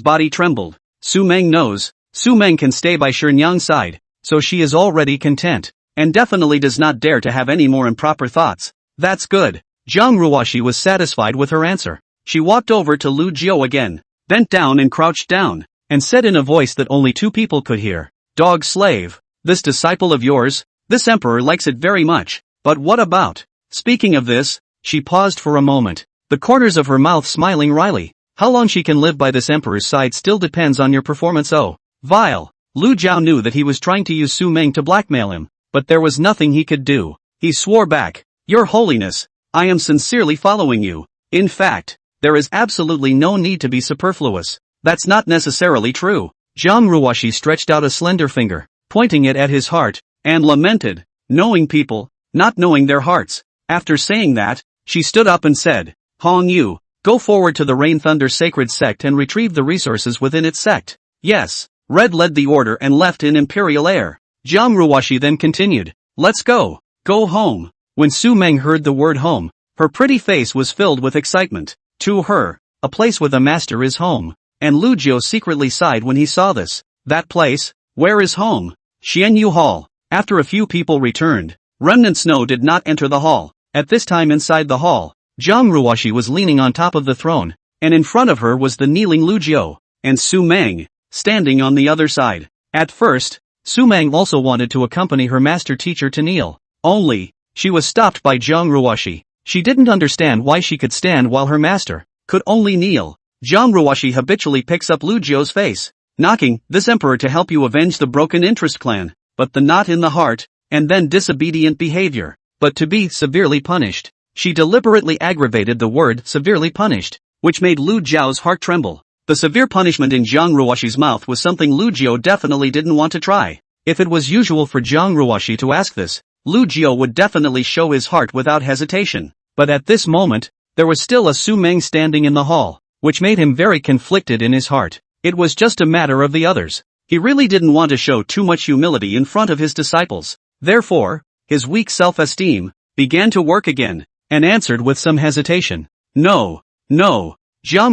body trembled. Su Meng knows, Su Meng can stay by Shenyang's side, so she is already content, and definitely does not dare to have any more improper thoughts. That's good. Zhang Ruoxi was satisfied with her answer. She walked over to Lu Jiao again, bent down and crouched down, and said in a voice that only two people could hear, Dog slave, this disciple of yours, this emperor likes it very much, but what about? Speaking of this, she paused for a moment, the corners of her mouth smiling wryly. How long she can live by this emperor's side still depends on your performance. Oh, vile. Lu Jiao knew that he was trying to use Su Meng to blackmail him, but there was nothing he could do. He swore back, Your Holiness, I am sincerely following you. In fact, there is absolutely no need to be superfluous. That's not necessarily true. Zhang Ruoxi stretched out a slender finger, pointing it at his heart, and lamented, knowing people, not knowing their hearts. After saying that, she stood up and said, Hong Yu, go forward to the Rain Thunder Sacred Sect and retrieve the resources within its sect. Yes, Red led the order and left in imperial air. Zhang Ruoxi then continued, let's go. Go home. When Su Meng heard the word home, her pretty face was filled with excitement. To her, a place with a master is home. And Lu Jiao secretly sighed when he saw this. That place? Where is home? Xianyu Hall. After a few people returned, Remnant Snow did not enter the hall. At this time inside the hall, Zhang Ruoxi was leaning on top of the throne, and in front of her was the kneeling Lu Jiao, and Su Meng, standing on the other side. At first, Su Meng also wanted to accompany her master teacher to kneel. Only, she was stopped by Zhang Ruoxi. She didn't understand why she could stand while her master could only kneel. Zhang Ruoxi habitually picks up Lu Jiao's face, knocking this emperor to help you avenge the broken interest clan, but the knot in the heart, and then disobedient behavior, but to be severely punished. She deliberately aggravated the word severely punished, which made Lu Jiao's heart tremble. The severe punishment in Jiang Ruoxi's mouth was something Lu Jiao definitely didn't want to try. If it was usual for Jiang Ruoxi to ask this, Lu Jiao would definitely show his heart without hesitation. But at this moment, there was still a Su Meng standing in the hall, which made him very conflicted in his heart. It was just a matter of the others. He really didn't want to show too much humility in front of his disciples. Therefore, his weak self-esteem began to work again, and answered with some hesitation. No. Jiang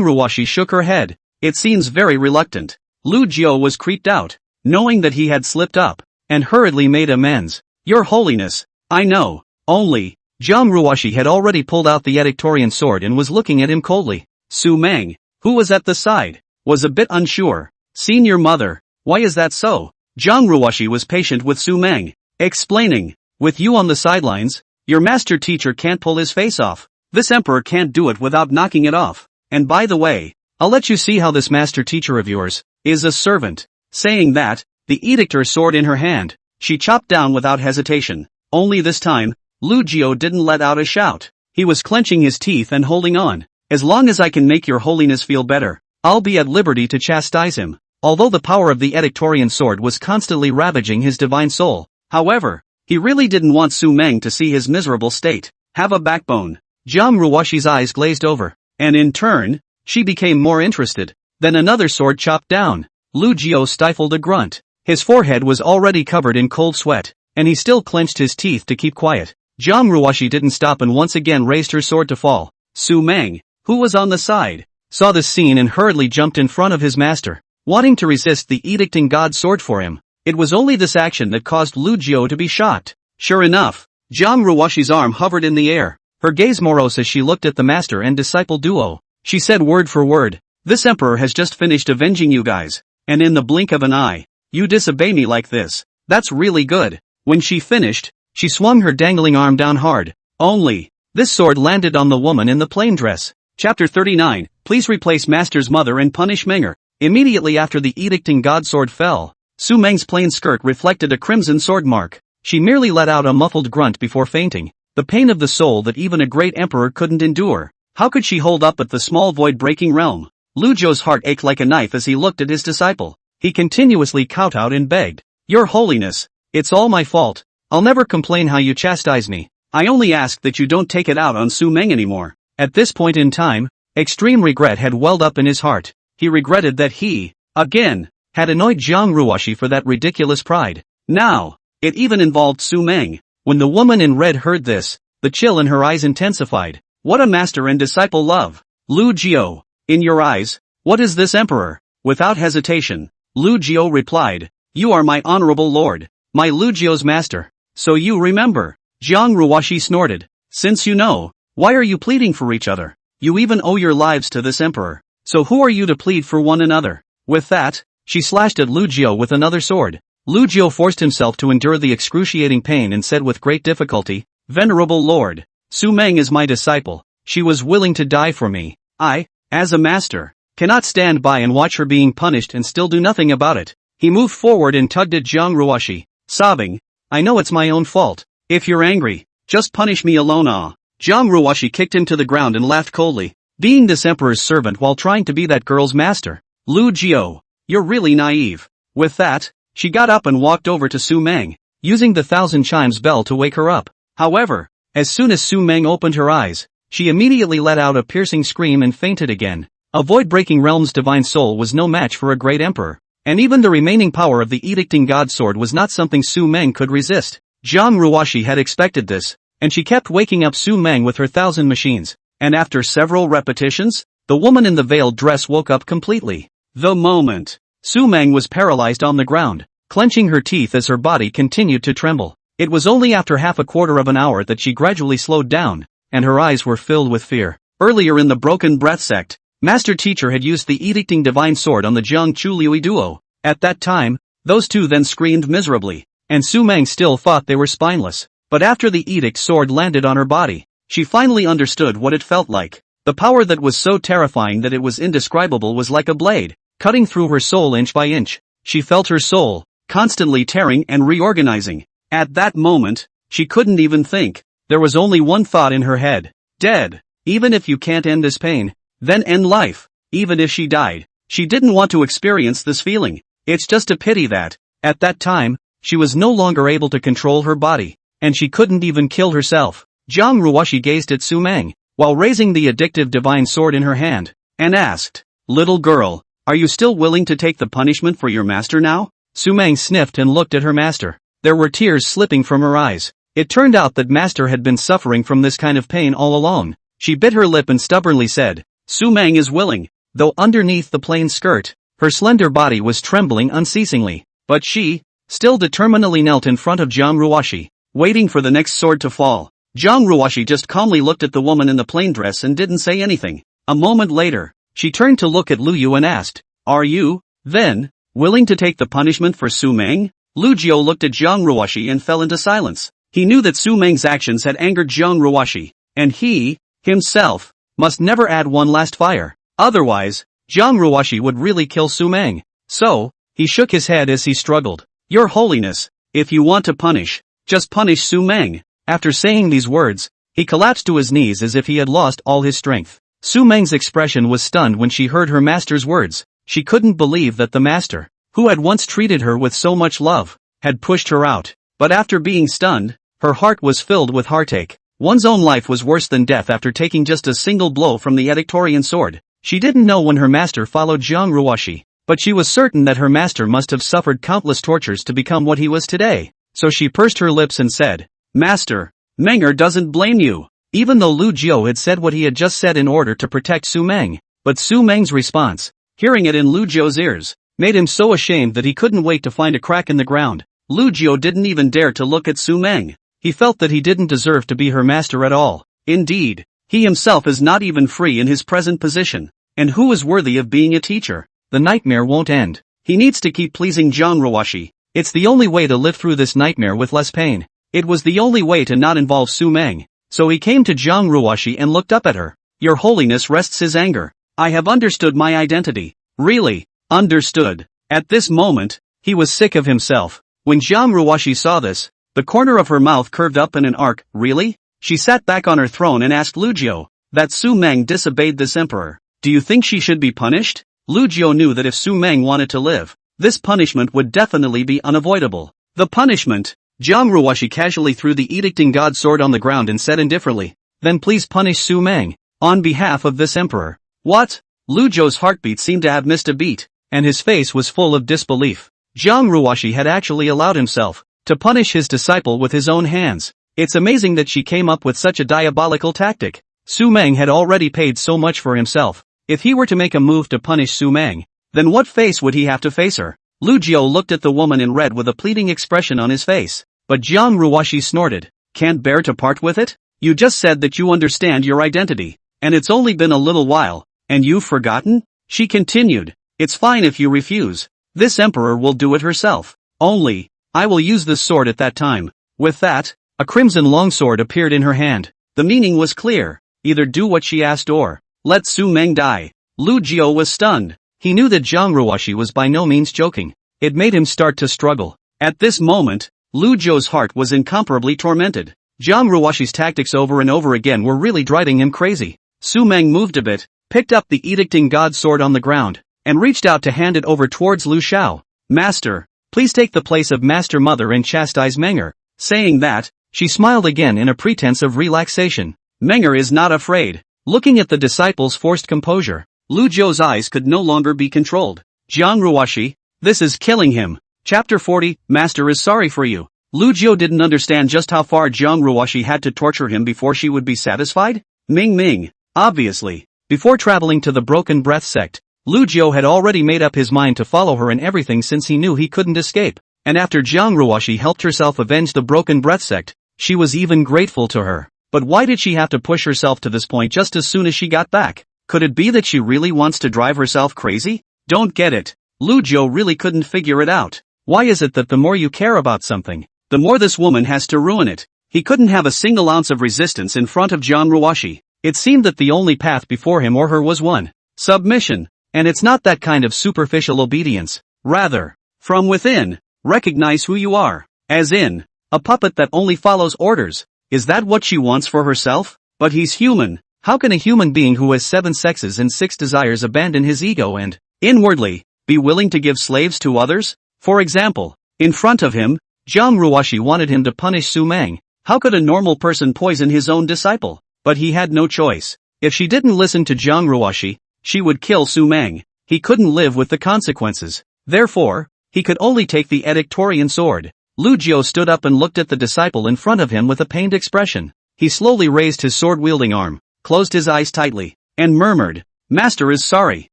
Ruoxi shook her head. It seems very reluctant. Lu Jiao was creeped out, knowing that he had slipped up, and hurriedly made amends. Your Holiness, I know. Only, Jiang Ruoxi had already pulled out the Edictorian sword and was looking at him coldly. Su Meng, who was at the side, was a bit unsure. Senior Mother, why is that so? Jiang Ruoxi was patient with Su Meng, explaining, with you on the sidelines, your master teacher can't pull his face off. This emperor can't do it without knocking it off. And by the way, I'll let you see how this master teacher of yours is a servant. Saying that, the edictor sword in her hand, she chopped down without hesitation. Only this time, Lu Jiao didn't let out a shout. He was clenching his teeth and holding on. As long as I can make your holiness feel better, I'll be at liberty to chastise him. Although the power of the Edictorian sword was constantly ravaging his divine soul, however, he really didn't want Su Meng to see his miserable state. Have a backbone. Jiang Ruoxi's eyes glazed over, and in turn, she became more interested. Then another sword chopped down. Lu Jiao stifled a grunt. His forehead was already covered in cold sweat, and he still clenched his teeth to keep quiet. Jiang Ruoxi didn't stop and once again raised her sword to fall. Su Meng, who was on the side, saw this scene and hurriedly jumped in front of his master, wanting to resist the edicting god sword for him. It was only this action that caused Lu Jiao to be shocked. Sure enough, Jiang Ruoxi's arm hovered in the air, her gaze morose as she looked at the master and disciple duo. She said word for word, this emperor has just finished avenging you guys, and in the blink of an eye, you disobey me like this. That's really good. When she finished, she swung her dangling arm down hard. Only, this sword landed on the woman in the plain dress. Chapter 39, please replace master's mother and punish Menger. Immediately after the edicting god sword fell, Su Meng's plain skirt reflected a crimson sword mark. She merely let out a muffled grunt before fainting. The pain of the soul that even a great emperor couldn't endure. How could she hold up at the small void-breaking realm? Lu Jiao's heart ached like a knife as he looked at his disciple. He continuously kowtowed and begged, Your Holiness, it's all my fault. I'll never complain how you chastise me. I only ask that you don't take it out on Su Meng anymore. At this point in time, extreme regret had welled up in his heart. He regretted that he, again, had annoyed Jiang Ruoxi for that ridiculous pride. Now, it even involved Su Meng. When the woman in red heard this, the chill in her eyes intensified. What a master and disciple love. Lu Jiao, in your eyes, what is this emperor? Without hesitation, Lu Jiao replied, You are my honorable lord, my Lu Jiao's master. So you remember. Jiang Ruoxi snorted. Since you know, why are you pleading for each other? You even owe your lives to this emperor. So who are you to plead for one another? With that, she slashed at Lu Jiao with another sword. Lu Jiao forced himself to endure the excruciating pain and said with great difficulty, Venerable Lord, Su Meng is my disciple. She was willing to die for me. I, as a master, cannot stand by and watch her being punished and still do nothing about it. He moved forward and tugged at Jiang Ruoxi, sobbing, I know it's my own fault. If you're angry, just punish me alone. Jiang Ruoxi kicked him to the ground and laughed coldly. Being this emperor's servant while trying to be that girl's master. Lu Jiao, you're really naive. With that, she got up and walked over to Su Meng, using the 1,000 chimes bell to wake her up. However, as soon as Su Meng opened her eyes, she immediately let out a piercing scream and fainted again. A void-breaking realm's divine soul was no match for a great emperor, and even the remaining power of the edicting god sword was not something Su Meng could resist. Jiang Ruoxi had expected this, and she kept waking up Su Meng with her 1,000 machines, and after several repetitions, the woman in the veiled dress woke up completely. The moment, Su Meng was paralyzed on the ground, clenching her teeth as her body continued to tremble. It was only after half a quarter of an hour that she gradually slowed down, and her eyes were filled with fear. Earlier in the Broken Breath sect, Master Teacher had used the edicting divine sword on the Jiang Chuliui duo. At that time, those two then screamed miserably, and Su Meng still thought they were spineless. But after the edict sword landed on her body, she finally understood what it felt like. The power that was so terrifying that it was indescribable was like a blade, cutting through her soul inch by inch. She felt her soul, constantly tearing and reorganizing. At that moment, she couldn't even think. There was only one thought in her head. Dead. Even if you can't end this pain, then end life. Even if she died, she didn't want to experience this feeling. It's just a pity that, at that time, she was no longer able to control her body, and she couldn't even kill herself. Jiang Ruoshi gazed at Su Meng, while raising the addictive divine sword in her hand, and asked, "Little girl, are you still willing to take the punishment for your master now?" Su Meng sniffed and looked at her master. There were tears slipping from her eyes. It turned out that master had been suffering from this kind of pain all along. She bit her lip and stubbornly said, "Su Meng is willing," though underneath the plain skirt, her slender body was trembling unceasingly. But she, still determinedly knelt in front of Jiang Ruoshi, waiting for the next sword to fall. Jiang Ruoshi just calmly looked at the woman in the plain dress and didn't say anything. A moment later, she turned to look at Lu Yu and asked, "Are you, then, willing to take the punishment for Su Meng?" Lu Jiu looked at Jiang Ruoshi and fell into silence. He knew that Su Meng's actions had angered Jiang Ruoshi, and he, himself, must never add one last fire. Otherwise, Jiang Ruoshi would really kill Su Meng. So, he shook his head as he struggled. "Your Holiness, if you want to punish, just punish Su Meng." After saying these words, he collapsed to his knees as if he had lost all his strength. Su Meng's expression was stunned when she heard her master's words. She couldn't believe that the master, who had once treated her with so much love, had pushed her out. But after being stunned, her heart was filled with heartache. One's own life was worse than death after taking just a single blow from the Edictorian sword. She didn't know when her master followed Jiang Ruoshi, but she was certain that her master must have suffered countless tortures to become what he was today. So she pursed her lips and said, "Master, Menger doesn't blame you." Even though Lu Jiu had said what he had just said in order to protect Su Meng, but Su Meng's response, hearing it in Lu Jiu's ears, made him so ashamed that he couldn't wait to find a crack in the ground. Lu Jiu didn't even dare to look at Su Meng. He felt that he didn't deserve to be her master at all. Indeed, he himself is not even free in his present position. And who is worthy of being a teacher? The nightmare won't end. He needs to keep pleasing Jiang Ruoshi. It's the only way to live through this nightmare with less pain. It was the only way to not involve Su Meng. So he came to Jiang Ruoshi and looked up at her. "Your Holiness rests his anger. I have understood my identity." Really? Understood. At this moment, he was sick of himself. When Jiang Ruoshi saw this, the corner of her mouth curved up in an arc. Really? She sat back on her throne and asked Lu Jiu, "That Su Meng disobeyed this emperor. Do you think she should be punished?" Lu Jiu knew that if Su Meng wanted to live, this punishment would definitely be unavoidable. The punishment? Jiang Ruoshi casually threw the edicting god sword on the ground and said indifferently, "Then please punish Su Meng, on behalf of this emperor." What? Lu Jiu's heartbeat seemed to have missed a beat, and his face was full of disbelief. Jiang Ruoshi had actually allowed himself to punish his disciple with his own hands. It's amazing that she came up with such a diabolical tactic. Su Meng had already paid so much for himself. If he were to make a move to punish Su Meng, then what face would he have to face her? Lu Jiu looked at the woman in red with a pleading expression on his face. But Jiang Ruoshi snorted. "Can't bear to part with it? You just said that you understand your identity, and it's only been a little while, and you've forgotten?" She continued, "It's fine if you refuse. This emperor will do it herself. Only, I will use this sword at that time." With that, a crimson longsword appeared in her hand. The meaning was clear. Either do what she asked or let Su Meng die. Lu Jiu was stunned. He knew that Jiang Ruoshi was by no means joking. It made him start to struggle. At this moment, Lu Jiu's heart was incomparably tormented. Jiang Ruoshi's tactics over and over again were really driving him crazy. Su Meng moved a bit, picked up the edicting god sword on the ground, and reached out to hand it over towards Lu Xiao. "Master, please take the place of Master Mother and chastise Menger." Saying that, she smiled again in a pretense of relaxation. Menger is not afraid. Looking at the disciple's forced composure, Lu Jiu's eyes could no longer be controlled. "Jiang Ruoshi, this is killing him." Chapter 40, Master is sorry for you. Lu Jiu didn't understand just how far Jiang Ruoshi had to torture him before she would be satisfied. Ming. Obviously. Before traveling to the Broken Breath sect, Lu Jiu had already made up his mind to follow her in everything since he knew he couldn't escape. And after Jiang Ruoshi helped herself avenge the Broken Breath sect, she was even grateful to her. But why did she have to push herself to this point just as soon as she got back? Could it be that she really wants to drive herself crazy? Don't get it. Lu Jiu really couldn't figure it out. Why is it that the more you care about something, the more this woman has to ruin it? He couldn't have a single ounce of resistance in front of Jiang Ruoshi. It seemed that the only path before him or her was one: submission. And it's not that kind of superficial obedience. Rather, from within, recognize who you are. As in, a puppet that only follows orders. Is that what she wants for herself? But he's human. How can a human being who has 7 sexes and 6 desires abandon his ego and, inwardly, be willing to give slaves to others? For example, in front of him, Jiang Ruoshi wanted him to punish Su Meng. How could a normal person poison his own disciple? But he had no choice. If she didn't listen to Jiang Ruoshi, she would kill Su Meng. He couldn't live with the consequences. Therefore, he could only take the Edictorian sword. Lu Jiao stood up and looked at the disciple in front of him with a pained expression. He slowly raised his sword-wielding arm, closed his eyes tightly, and murmured, "Master is sorry."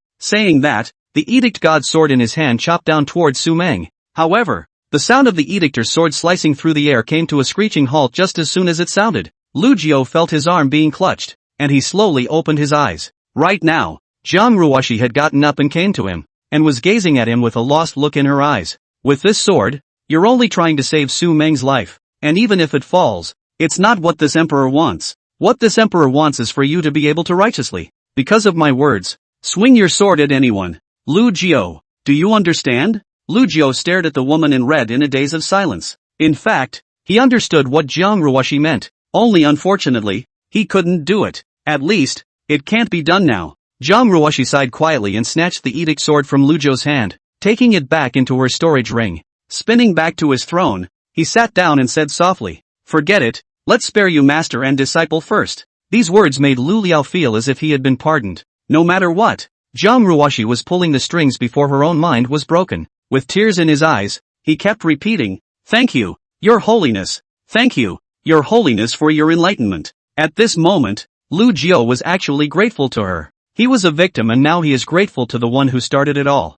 Saying that, the Edict God's sword in his hand chopped down towards Su Meng. However, the sound of the Edictor's sword slicing through the air came to a screeching halt just as soon as it sounded. Lu Jiao felt his arm being clutched, and he slowly opened his eyes. Right now, Jiang Ruoshi had gotten up and came to him, and was gazing at him with a lost look in her eyes. "With this sword, you're only trying to save Su Meng's life, and even if it falls, it's not what this emperor wants. What this emperor wants is for you to be able to righteously, because of my words, swing your sword at anyone. Lu Jiao, do you understand?" Lu Jiao stared at the woman in red in a daze of silence. In fact, he understood what Jiang Ruoshi meant, only unfortunately, he couldn't do it. At least, it can't be done now. Jiang Ruoshi sighed quietly and snatched the edict sword from Lu Jiao's hand, taking it back into her storage ring. Spinning back to his throne, he sat down and said softly, "Forget it, let's spare you master and disciple first." These words made Lu Liao feel as if he had been pardoned. No matter what, Jiang Ruoshi was pulling the strings before her own mind was broken. With tears in his eyes, he kept repeating, "Thank you, Your Holiness. Thank you, Your Holiness for your enlightenment." At this moment, Lu Jiao was actually grateful to her. He was a victim and now he is grateful to the one who started it all.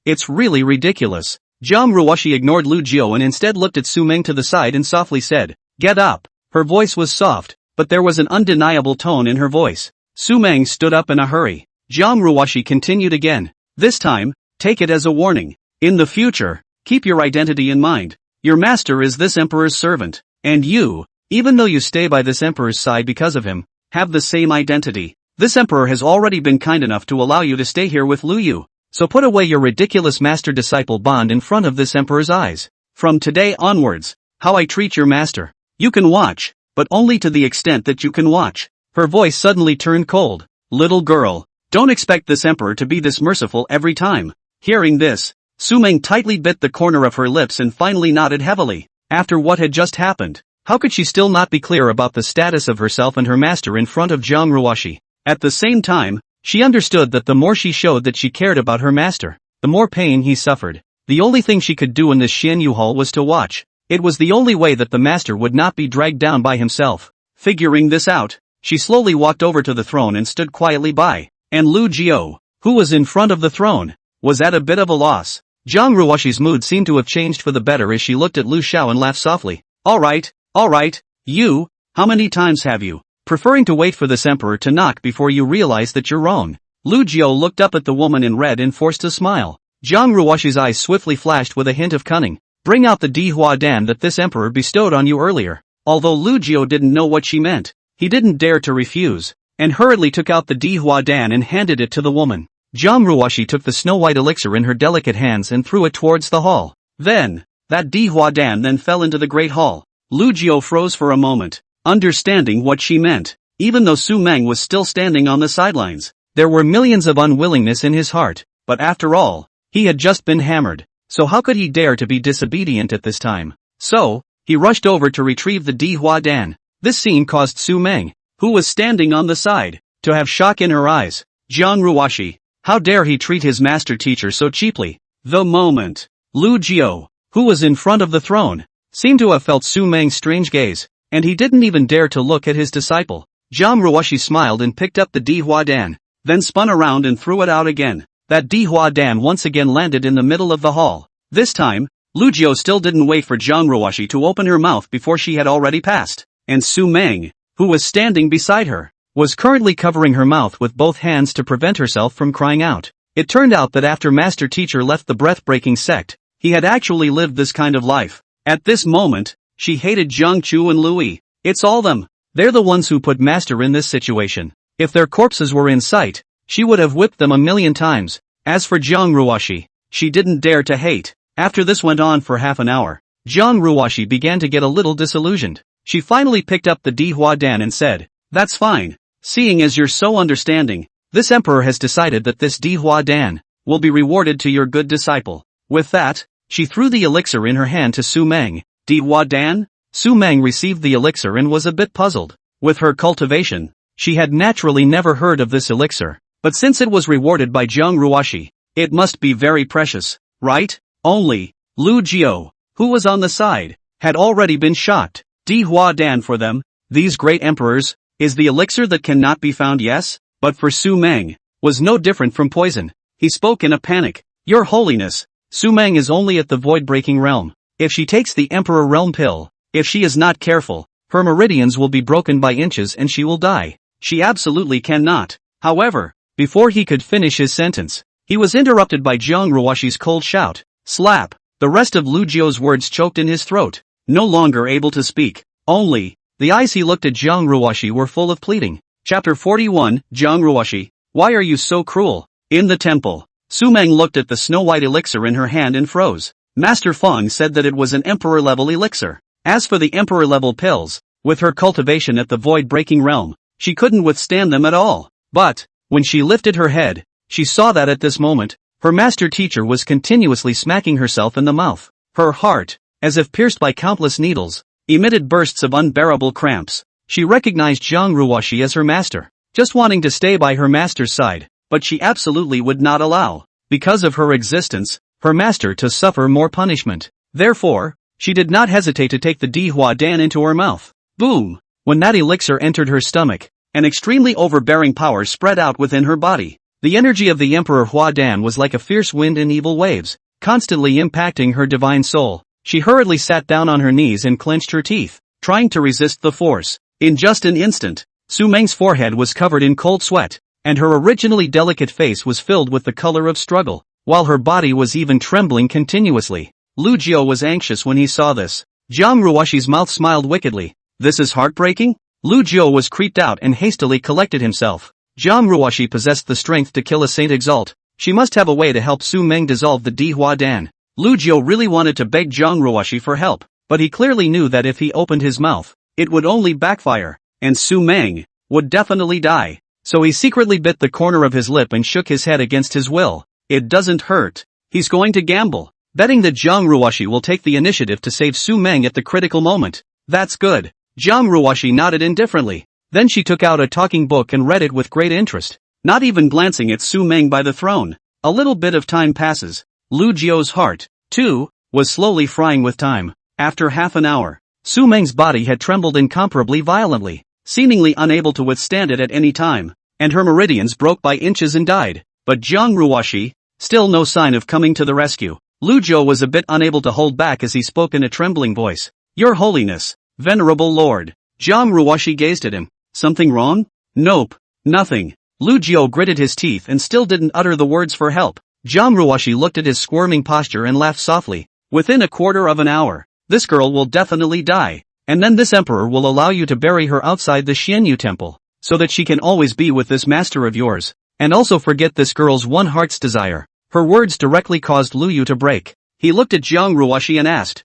It's really ridiculous. Jiang Ruoshi ignored Lu Jiao and instead looked at Su Meng to the side and softly said, "Get up." Her voice was soft, but there was an undeniable tone in her voice. Su Meng stood up in a hurry. Jiang Ruoshi continued again. "This time, take it as a warning. In the future, keep your identity in mind. Your master is this emperor's servant, and you, even though you stay by this emperor's side because of him, have the same identity. This emperor has already been kind enough to allow you to stay here with Lu Yu, so put away your ridiculous master-disciple bond in front of this emperor's eyes. From today onwards, how I treat your master, you can watch, but only to the extent that you can watch." Her voice suddenly turned cold. "Little girl, don't expect this emperor to be this merciful every time." Hearing this, Su Meng tightly bit the corner of her lips and finally nodded heavily. After what had just happened, how could she still not be clear about the status of herself and her master in front of Jiang Ruoshi? At the same time, she understood that the more she showed that she cared about her master, the more pain he suffered. The only thing she could do in this Xianyu hall was to watch. It was the only way that the master would not be dragged down by himself. Figuring this out, she slowly walked over to the throne and stood quietly by. And Lu Jiao, who was in front of the throne, was at a bit of a loss. Jiang Ruoshi's mood seemed to have changed for the better as she looked at Lu Xiao and laughed softly. All right, you, how many times have you, preferring to wait for this emperor to knock before you realize that you're wrong?" Lu Jiao looked up at the woman in red and forced a smile. Jiang Ruoshi's eyes swiftly flashed with a hint of cunning. "Bring out the Dihua Dan that this emperor bestowed on you earlier." Although Lu Jiao didn't know what she meant, he didn't dare to refuse, and hurriedly took out the Dihua Dan and handed it to the woman. Jiang Ruoshi took the snow-white elixir in her delicate hands and threw it towards the hall. Then, that Dihua Dan then fell into the great hall. Lu Jiao froze for a moment, understanding what she meant. Even though Su Meng was still standing on the sidelines, there were millions of unwillingness in his heart, but after all, he had just been hammered, so how could he dare to be disobedient at this time? So, he rushed over to retrieve the Dihua Dan. This scene caused Su Meng, who was standing on the side, to have shock in her eyes. Jiang Ruoshi, how dare he treat his master teacher so cheaply? The moment, Lu Jiao, who was in front of the throne, seemed to have felt Su Meng's strange gaze, and he didn't even dare to look at his disciple. Jiang Ruoshi smiled and picked up the Dihua Dan, then spun around and threw it out again. That Dihua Dan once again landed in the middle of the hall. This time, Lu Jiao still didn't wait for Jiang Ruoshi to open her mouth before she had already passed, and Su Meng, who was standing beside her, was currently covering her mouth with both hands to prevent herself from crying out. It turned out that after Master Teacher left the breath-breaking sect, he had actually lived this kind of life. At this moment, she hated Jiang Chu and Louis. It's all them. They're the ones who put Master in this situation. If their corpses were in sight, she would have whipped them 1,000,000 times. As for Jiang Ruoshi, she didn't dare to hate. After this went on for half an hour, Jiang Ruoshi began to get a little disillusioned. she finally picked up the Dihua Dan and said, "That's fine. Seeing as you're so understanding, this emperor has decided that this Dihua Dan will be rewarded to your good disciple." With that, she threw the elixir in her hand to Su Meng. Dihua Dan? Su Meng received the elixir and was a bit puzzled. With her cultivation, she had naturally never heard of this elixir, but since it was rewarded by Jiang Ruoshi, it must be very precious, right? Only, Lu Jiao, who was on the side, had already been shocked. Dihua Dan for them, these great emperors, is the elixir that cannot be found, yes? But for Su Meng, was no different from poison. He spoke in a panic. "Your Holiness, Su Meng is only at the void-breaking realm. If she takes the Emperor Realm pill, if she is not careful, her meridians will be broken by inches and she will die. She absolutely cannot." However, before he could finish his sentence, he was interrupted by Jiang Ruoshi's cold shout. Slap! The rest of Lu Jiao's words choked in his throat. No longer able to speak. Only, the eyes he looked at Jiang Ruoshi were full of pleading. Chapter 41, Jiang Ruoshi, why are you so cruel? In the temple, Su Meng looked at the snow-white elixir in her hand and froze. Master Feng said that it was an emperor-level elixir. As for the emperor-level pills, with her cultivation at the void-breaking realm, she couldn't withstand them at all. But, when she lifted her head, she saw that at this moment, her master teacher was continuously smacking herself in the mouth. Her heart, as if pierced by countless needles, emitted bursts of unbearable cramps. She recognized Jiang Ruoshi as her master, just wanting to stay by her master's side, but she absolutely would not allow, because of her existence, her master to suffer more punishment. Therefore, she did not hesitate to take the Dihua Dan into her mouth. Boom! When that elixir entered her stomach, an extremely overbearing power spread out within her body. The energy of the Emperor Hua Dan was like a fierce wind in evil waves, constantly impacting her divine soul. She hurriedly sat down on her knees and clenched her teeth, trying to resist the force. In just an instant, Su Meng's forehead was covered in cold sweat, and her originally delicate face was filled with the color of struggle, while her body was even trembling continuously. Lu Jiao was anxious when he saw this. Jiang Ruoshi's mouth smiled wickedly. This is heartbreaking? Lu Jiao was creeped out and hastily collected himself. Jiang Ruoshi possessed the strength to kill a Saint Exalt. She must have a way to help Su Meng dissolve the Dihua Dan. Lu Jiao really wanted to beg Jiang Ruoshi for help, but he clearly knew that if he opened his mouth, it would only backfire, and Su Meng would definitely die. So he secretly bit the corner of his lip and shook his head against his will. It doesn't hurt. He's going to gamble, betting that Jiang Ruoshi will take the initiative to save Su Meng at the critical moment. That's good. Jiang Ruoshi nodded indifferently. Then she took out a talking book and read it with great interest, not even glancing at Su Meng by the throne. A little bit of time passes. Lu Jiao's heart, too, was slowly frying with time. After half an hour, Su Meng's body had trembled incomparably violently, seemingly unable to withstand it at any time, and her meridians broke by inches and died. But Jiang Ruoshi, still no sign of coming to the rescue. Lu Jiao was a bit unable to hold back as he spoke in a trembling voice. Your Holiness, Venerable Lord. Jiang Ruoshi gazed at him. Something wrong? Nope, nothing. Lu Jiao gritted his teeth and still didn't utter the words for help. Jiang Ruoshi looked at his squirming posture and laughed softly. Within a quarter of an hour, this girl will definitely die, and then this emperor will allow you to bury her outside the Xianyu temple, so that she can always be with this master of yours, and also forget this girl's one heart's desire. Her words directly caused Lu Yu to break. He looked at Jiang Ruoshi and asked,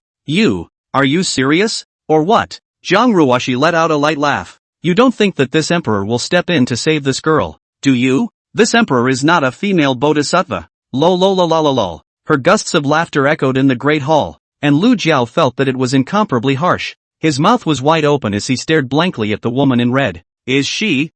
are you serious, or what? Jiang Ruoshi let out a light laugh. You don't think that this emperor will step in to save this girl, do you? This emperor is not a female bodhisattva. Lol. Her gusts of laughter echoed in the great hall, and Lu Jiao felt that it was incomparably harsh. His mouth was wide open as he stared blankly at the woman in red. Is she,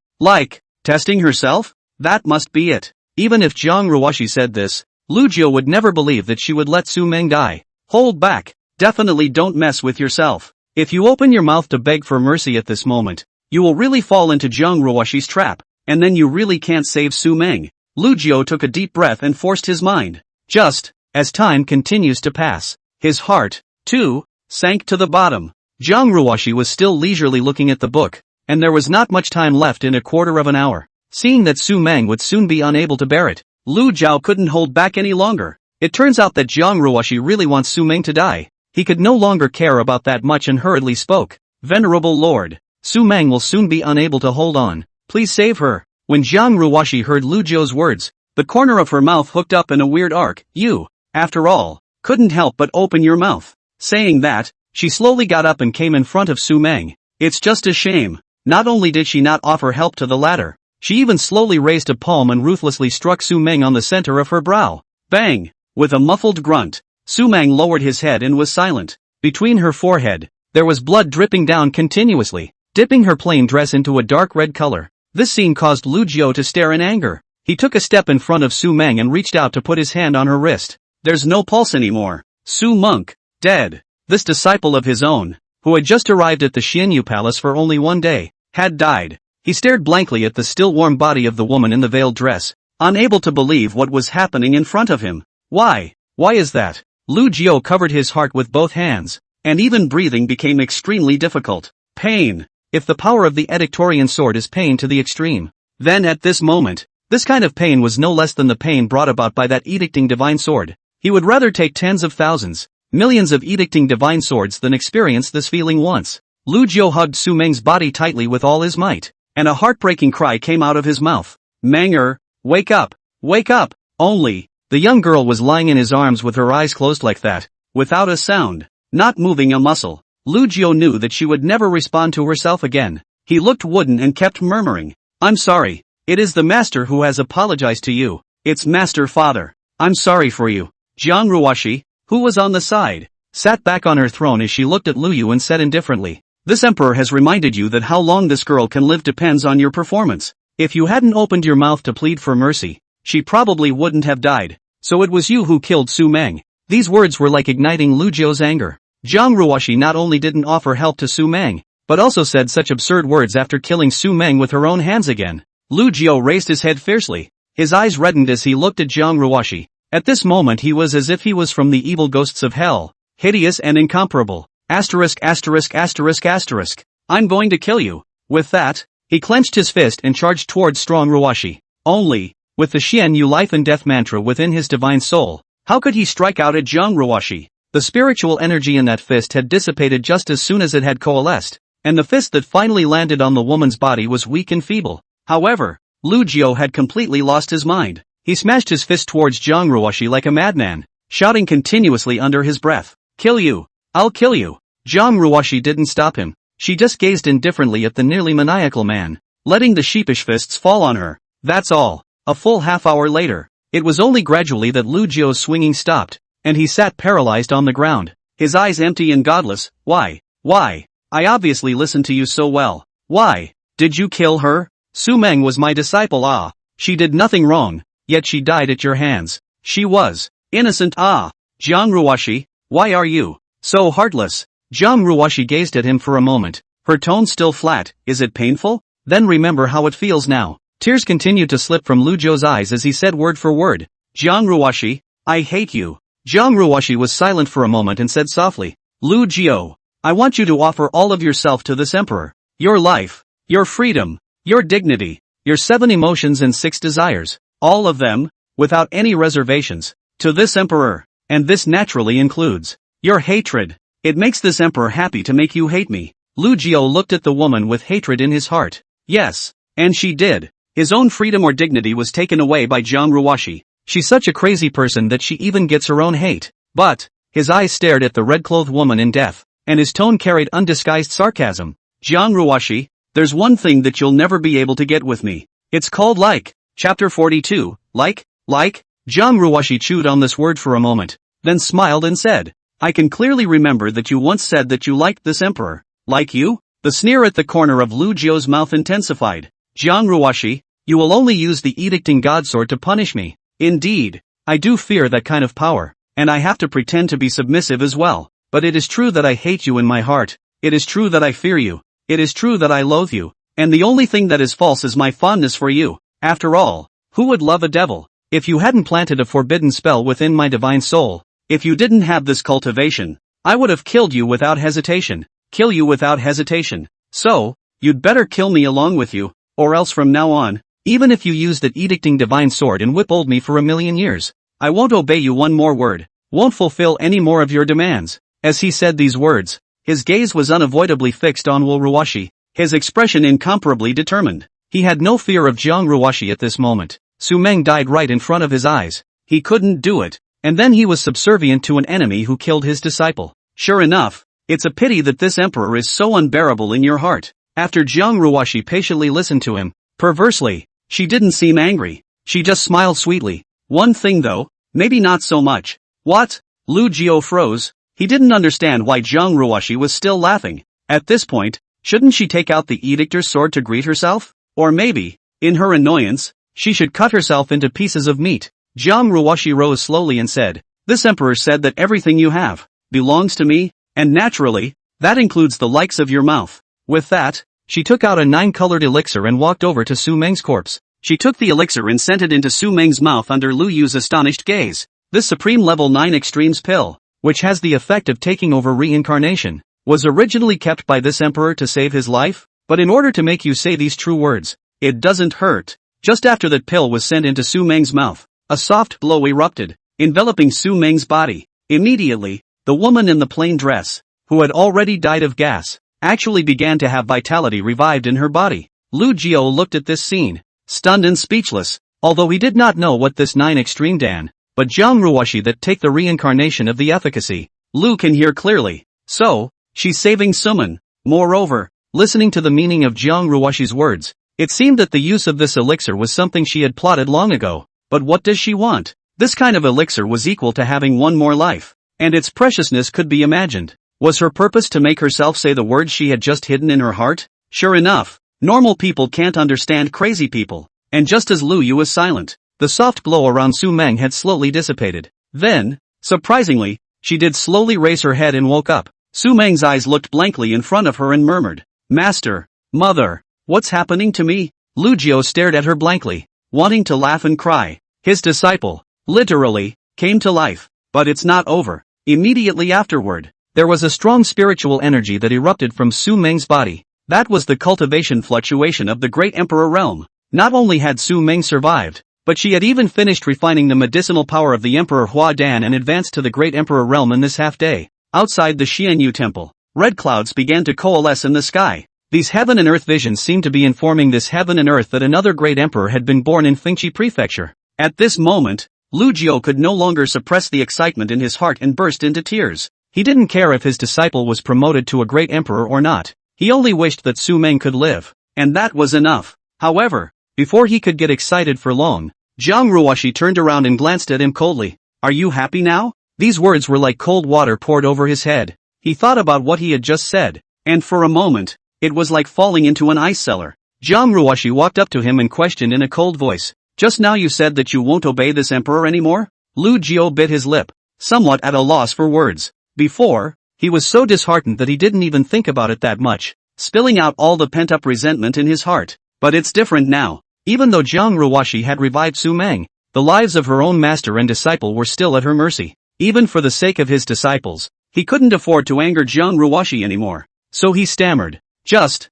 testing herself? That must be it. Even if Jiang Ruoshi said this, Lu Jiao would never believe that she would let Su Meng die. Hold back. Definitely don't mess with yourself. If you open your mouth to beg for mercy at this moment, you will really fall into Jiang Ruoshi's trap, and then you really can't save Su Meng. Lu Jiao took a deep breath and forced his mind. Just, as time continues to pass, his heart, too, sank to the bottom. Jiang Ruoshi was still leisurely looking at the book, and there was not much time left in a quarter of an hour. Seeing that Su Meng would soon be unable to bear it, Lu Jiao couldn't hold back any longer. It turns out that Jiang Ruoshi really wants Su Meng to die. He could no longer care about that much and hurriedly spoke. Venerable Lord, Su Meng will soon be unable to hold on. Please save her. When Jiang Ruoshi heard Lu Jiao's words, the corner of her mouth hooked up in a weird arc. You, after all, couldn't help but open your mouth. Saying that, She slowly got up and came in front of Su Meng. It's just a shame. Not only did she not offer help to the latter, she even slowly raised a palm and ruthlessly struck Su Meng on the center of her brow. Bang! With a muffled grunt, Su Meng lowered his head and was silent. Between her forehead, there was blood dripping down continuously, dipping her plain dress into a dark red color. This scene caused Lu Jiu to stare in anger. He took a step in front of Su Meng and reached out to put his hand on her wrist. There's no pulse anymore. Su Monk, dead. This disciple of his own, who had just arrived at the Xianyu Palace for only 1 day, had died. He stared blankly at the still warm body of the woman in the veiled dress, unable to believe what was happening in front of him. Why? Why is that? Lu Jiu covered his heart with both hands, and even breathing became extremely difficult. Pain. If the power of the Edictorian sword is pain to the extreme, then at this moment, this kind of pain was no less than the pain brought about by that edicting divine sword. He would rather take tens of thousands, millions of edicting divine swords than experience this feeling once. Lu Jiu hugged Su Meng's body tightly with all his might, and a heartbreaking cry came out of his mouth. Menger, wake up! Wake up! Only, the young girl was lying in his arms with her eyes closed like that, without a sound, not moving a muscle. Lu Jiu knew that she would never respond to herself again. He looked wooden and kept murmuring, I'm sorry. It is the master who has apologized to you. It's master father. I'm sorry for you. Jiang Ruoshi, who was on the side, sat back on her throne as she looked at Lu Yu and said indifferently, this emperor has reminded you that how long this girl can live depends on your performance. If you hadn't opened your mouth to plead for mercy, she probably wouldn't have died. So it was you who killed Su Meng. These words were like igniting Lu Jiu's anger. Jiang Ruoshi not only didn't offer help to Su Meng, but also said such absurd words after killing Su Meng with her own hands again. Lu Jiu raised his head fiercely. His eyes reddened as he looked at Jiang Ruoshi. At this moment he was as if he was from the evil ghosts of hell, hideous and incomparable. Asterisk asterisk asterisk asterisk. I'm going to kill you. With that, he clenched his fist and charged towards strong Ruoshi. Only, with the Xian Yu life and death mantra within his divine soul, how could he strike out at Jiang Ruoshi? The spiritual energy in that fist had dissipated just as soon as it had coalesced, and the fist that finally landed on the woman's body was weak and feeble. However, Lu Jiu had completely lost his mind. He smashed his fist towards Jiang Ruoshi like a madman, shouting continuously under his breath, kill you! I'll kill you! Jiang Ruoshi didn't stop him. She just gazed indifferently at the nearly maniacal man, letting the sheepish fists fall on her. That's all. A full half-hour later, it was only gradually that Lu Jiu's swinging stopped, and he sat paralyzed on the ground, his eyes empty and godless. Why? Why? I obviously listened to you so well. Why? Did you kill her? Su Meng was my disciple. She did nothing wrong, yet she died at your hands. She was innocent. Jiang Ruoshi, why are you so heartless? Jiang Ruoshi gazed at him for a moment, her tone still flat. Is it painful? Then remember how it feels now. Tears continued to slip from Lu Jiu's eyes as he said word for word, Jiang Ruoshi, I hate you. Jiang Ruoshi was silent for a moment and said softly, Lu Jiu, I want you to offer all of yourself to this emperor. Your life, your freedom, your dignity, your 7 emotions and 6 desires, all of them, without any reservations, to this emperor, and this naturally includes your hatred. It makes this emperor happy to make you hate me. Lu Jiu looked at the woman with hatred in his heart. Yes, and she did. His own freedom or dignity was taken away by Jiang Ruoshi. She's such a crazy person that she even gets her own hate. But, his eyes stared at the red-clothed woman in death, and his tone carried undisguised sarcasm. Jiang Ruoshi, there's one thing that you'll never be able to get with me. It's called like. Chapter 42, like? Jiang Ruoshi chewed on this word for a moment, then smiled and said, I can clearly remember that you once said that you liked this emperor. Like you? The sneer at the corner of Lu Jiu's mouth intensified. Jiang Ruoshi, you will only use the edicting godsword to punish me. Indeed, I do fear that kind of power, and I have to pretend to be submissive as well. But it is true that I hate you in my heart. It is true that I fear you. It is true that I loathe you. And the only thing that is false is my fondness for you. After all, who would love a devil? If you hadn't planted a forbidden spell within my divine soul, if you didn't have this cultivation, I would have killed you without hesitation. Kill you without hesitation. So, you'd better kill me along with you, or else from now on, even if you use that edicting divine sword and whip-old me for 1,000,000 years, I won't obey you one more word, won't fulfill any more of your demands. As he said these words, his gaze was unavoidably fixed on Wu Ruoshi, his expression incomparably determined. He had no fear of Jiang Ruoshi at this moment. Su Meng died right in front of his eyes. He couldn't do it, and then he was subservient to an enemy who killed his disciple. Sure enough, It's a pity that this emperor is so unbearable in your heart. After Jiang Ruoxi patiently listened to him, perversely, she didn't seem angry. She just smiled sweetly. One thing though, maybe not so much. What? Lu Jiao froze. He didn't understand why Jiang Ruoxi was still laughing. At this point, shouldn't she take out the edictor's sword to greet herself? Or maybe, in her annoyance, she should cut herself into pieces of meat. Jiang Ruoxi rose slowly and said, "This emperor said that everything you have belongs to me, and naturally, that includes the likes of your mouth." With that, she took out a 9-colored elixir and walked over to Su Meng's corpse. She took the elixir and sent it into Su Meng's mouth under Lu Yu's astonished gaze. This Supreme Level 9 Extremes pill, which has the effect of taking over reincarnation, was originally kept by this emperor to save his life, but in order to make you say these true words, "It doesn't hurt." Just after that pill was sent into Su Meng's mouth, a soft glow erupted, enveloping Su Meng's body. Immediately, the woman in the plain dress, who had already died of gas, actually began to have vitality revived in her body. Lu Jiao looked at this scene, stunned and speechless, although he did not know what this 9 Extreme Dan, but Jiang Ruoxi that take the reincarnation of the efficacy. Lu can hear clearly. So, she's saving Suman. Moreover, listening to the meaning of Jiang Ruoxi's words, it seemed that the use of this elixir was something she had plotted long ago. But what does she want? This kind of elixir was equal to having one more life, and its preciousness could be imagined. Was her purpose to make herself say the words she had just hidden in her heart? Sure enough, normal people can't understand crazy people, and just as Lu Yu was silent, the soft glow around Su Meng had slowly dissipated. Then, surprisingly, she did slowly raise her head and woke up. Su Meng's eyes looked blankly in front of her and murmured, "Master, Mother, what's happening to me?" Lu Jiao stared at her blankly, wanting to laugh and cry. His disciple, literally, came to life. But it's not over. Immediately afterward, there was a strong spiritual energy that erupted from Su Meng's body. That was the cultivation fluctuation of the great emperor realm. Not only had Su Meng survived, but she had even finished refining the medicinal power of the Emperor Hua Dan and advanced to the great emperor realm in this half-day. Outside the Xianyu temple, red clouds began to coalesce in the sky. These heaven and earth visions seemed to be informing this heaven and earth that another great emperor had been born in Fengqi Prefecture. At this moment, Lu Jiao could no longer suppress the excitement in his heart and burst into tears. He didn't care if his disciple was promoted to a great emperor or not. He only wished that Su Meng could live, and that was enough. However, before he could get excited for long, Jiang Ruoxi turned around and glanced at him coldly. "Are you happy now?" These words were like cold water poured over his head. He thought about what he had just said, and for a moment, it was like falling into an ice cellar. Jiang Ruoxi walked up to him and questioned in a cold voice, "Just now you said that you won't obey this emperor anymore?" Lu Jiao bit his lip, somewhat at a loss for words. Before, he was so disheartened that he didn't even think about it that much, spilling out all the pent-up resentment in his heart. But it's different now. Even though Jiang Ruoxi had revived Su Meng, the lives of her own master and disciple were still at her mercy. Even for the sake of his disciples, he couldn't afford to anger Jiang Ruoxi anymore. So he stammered, Just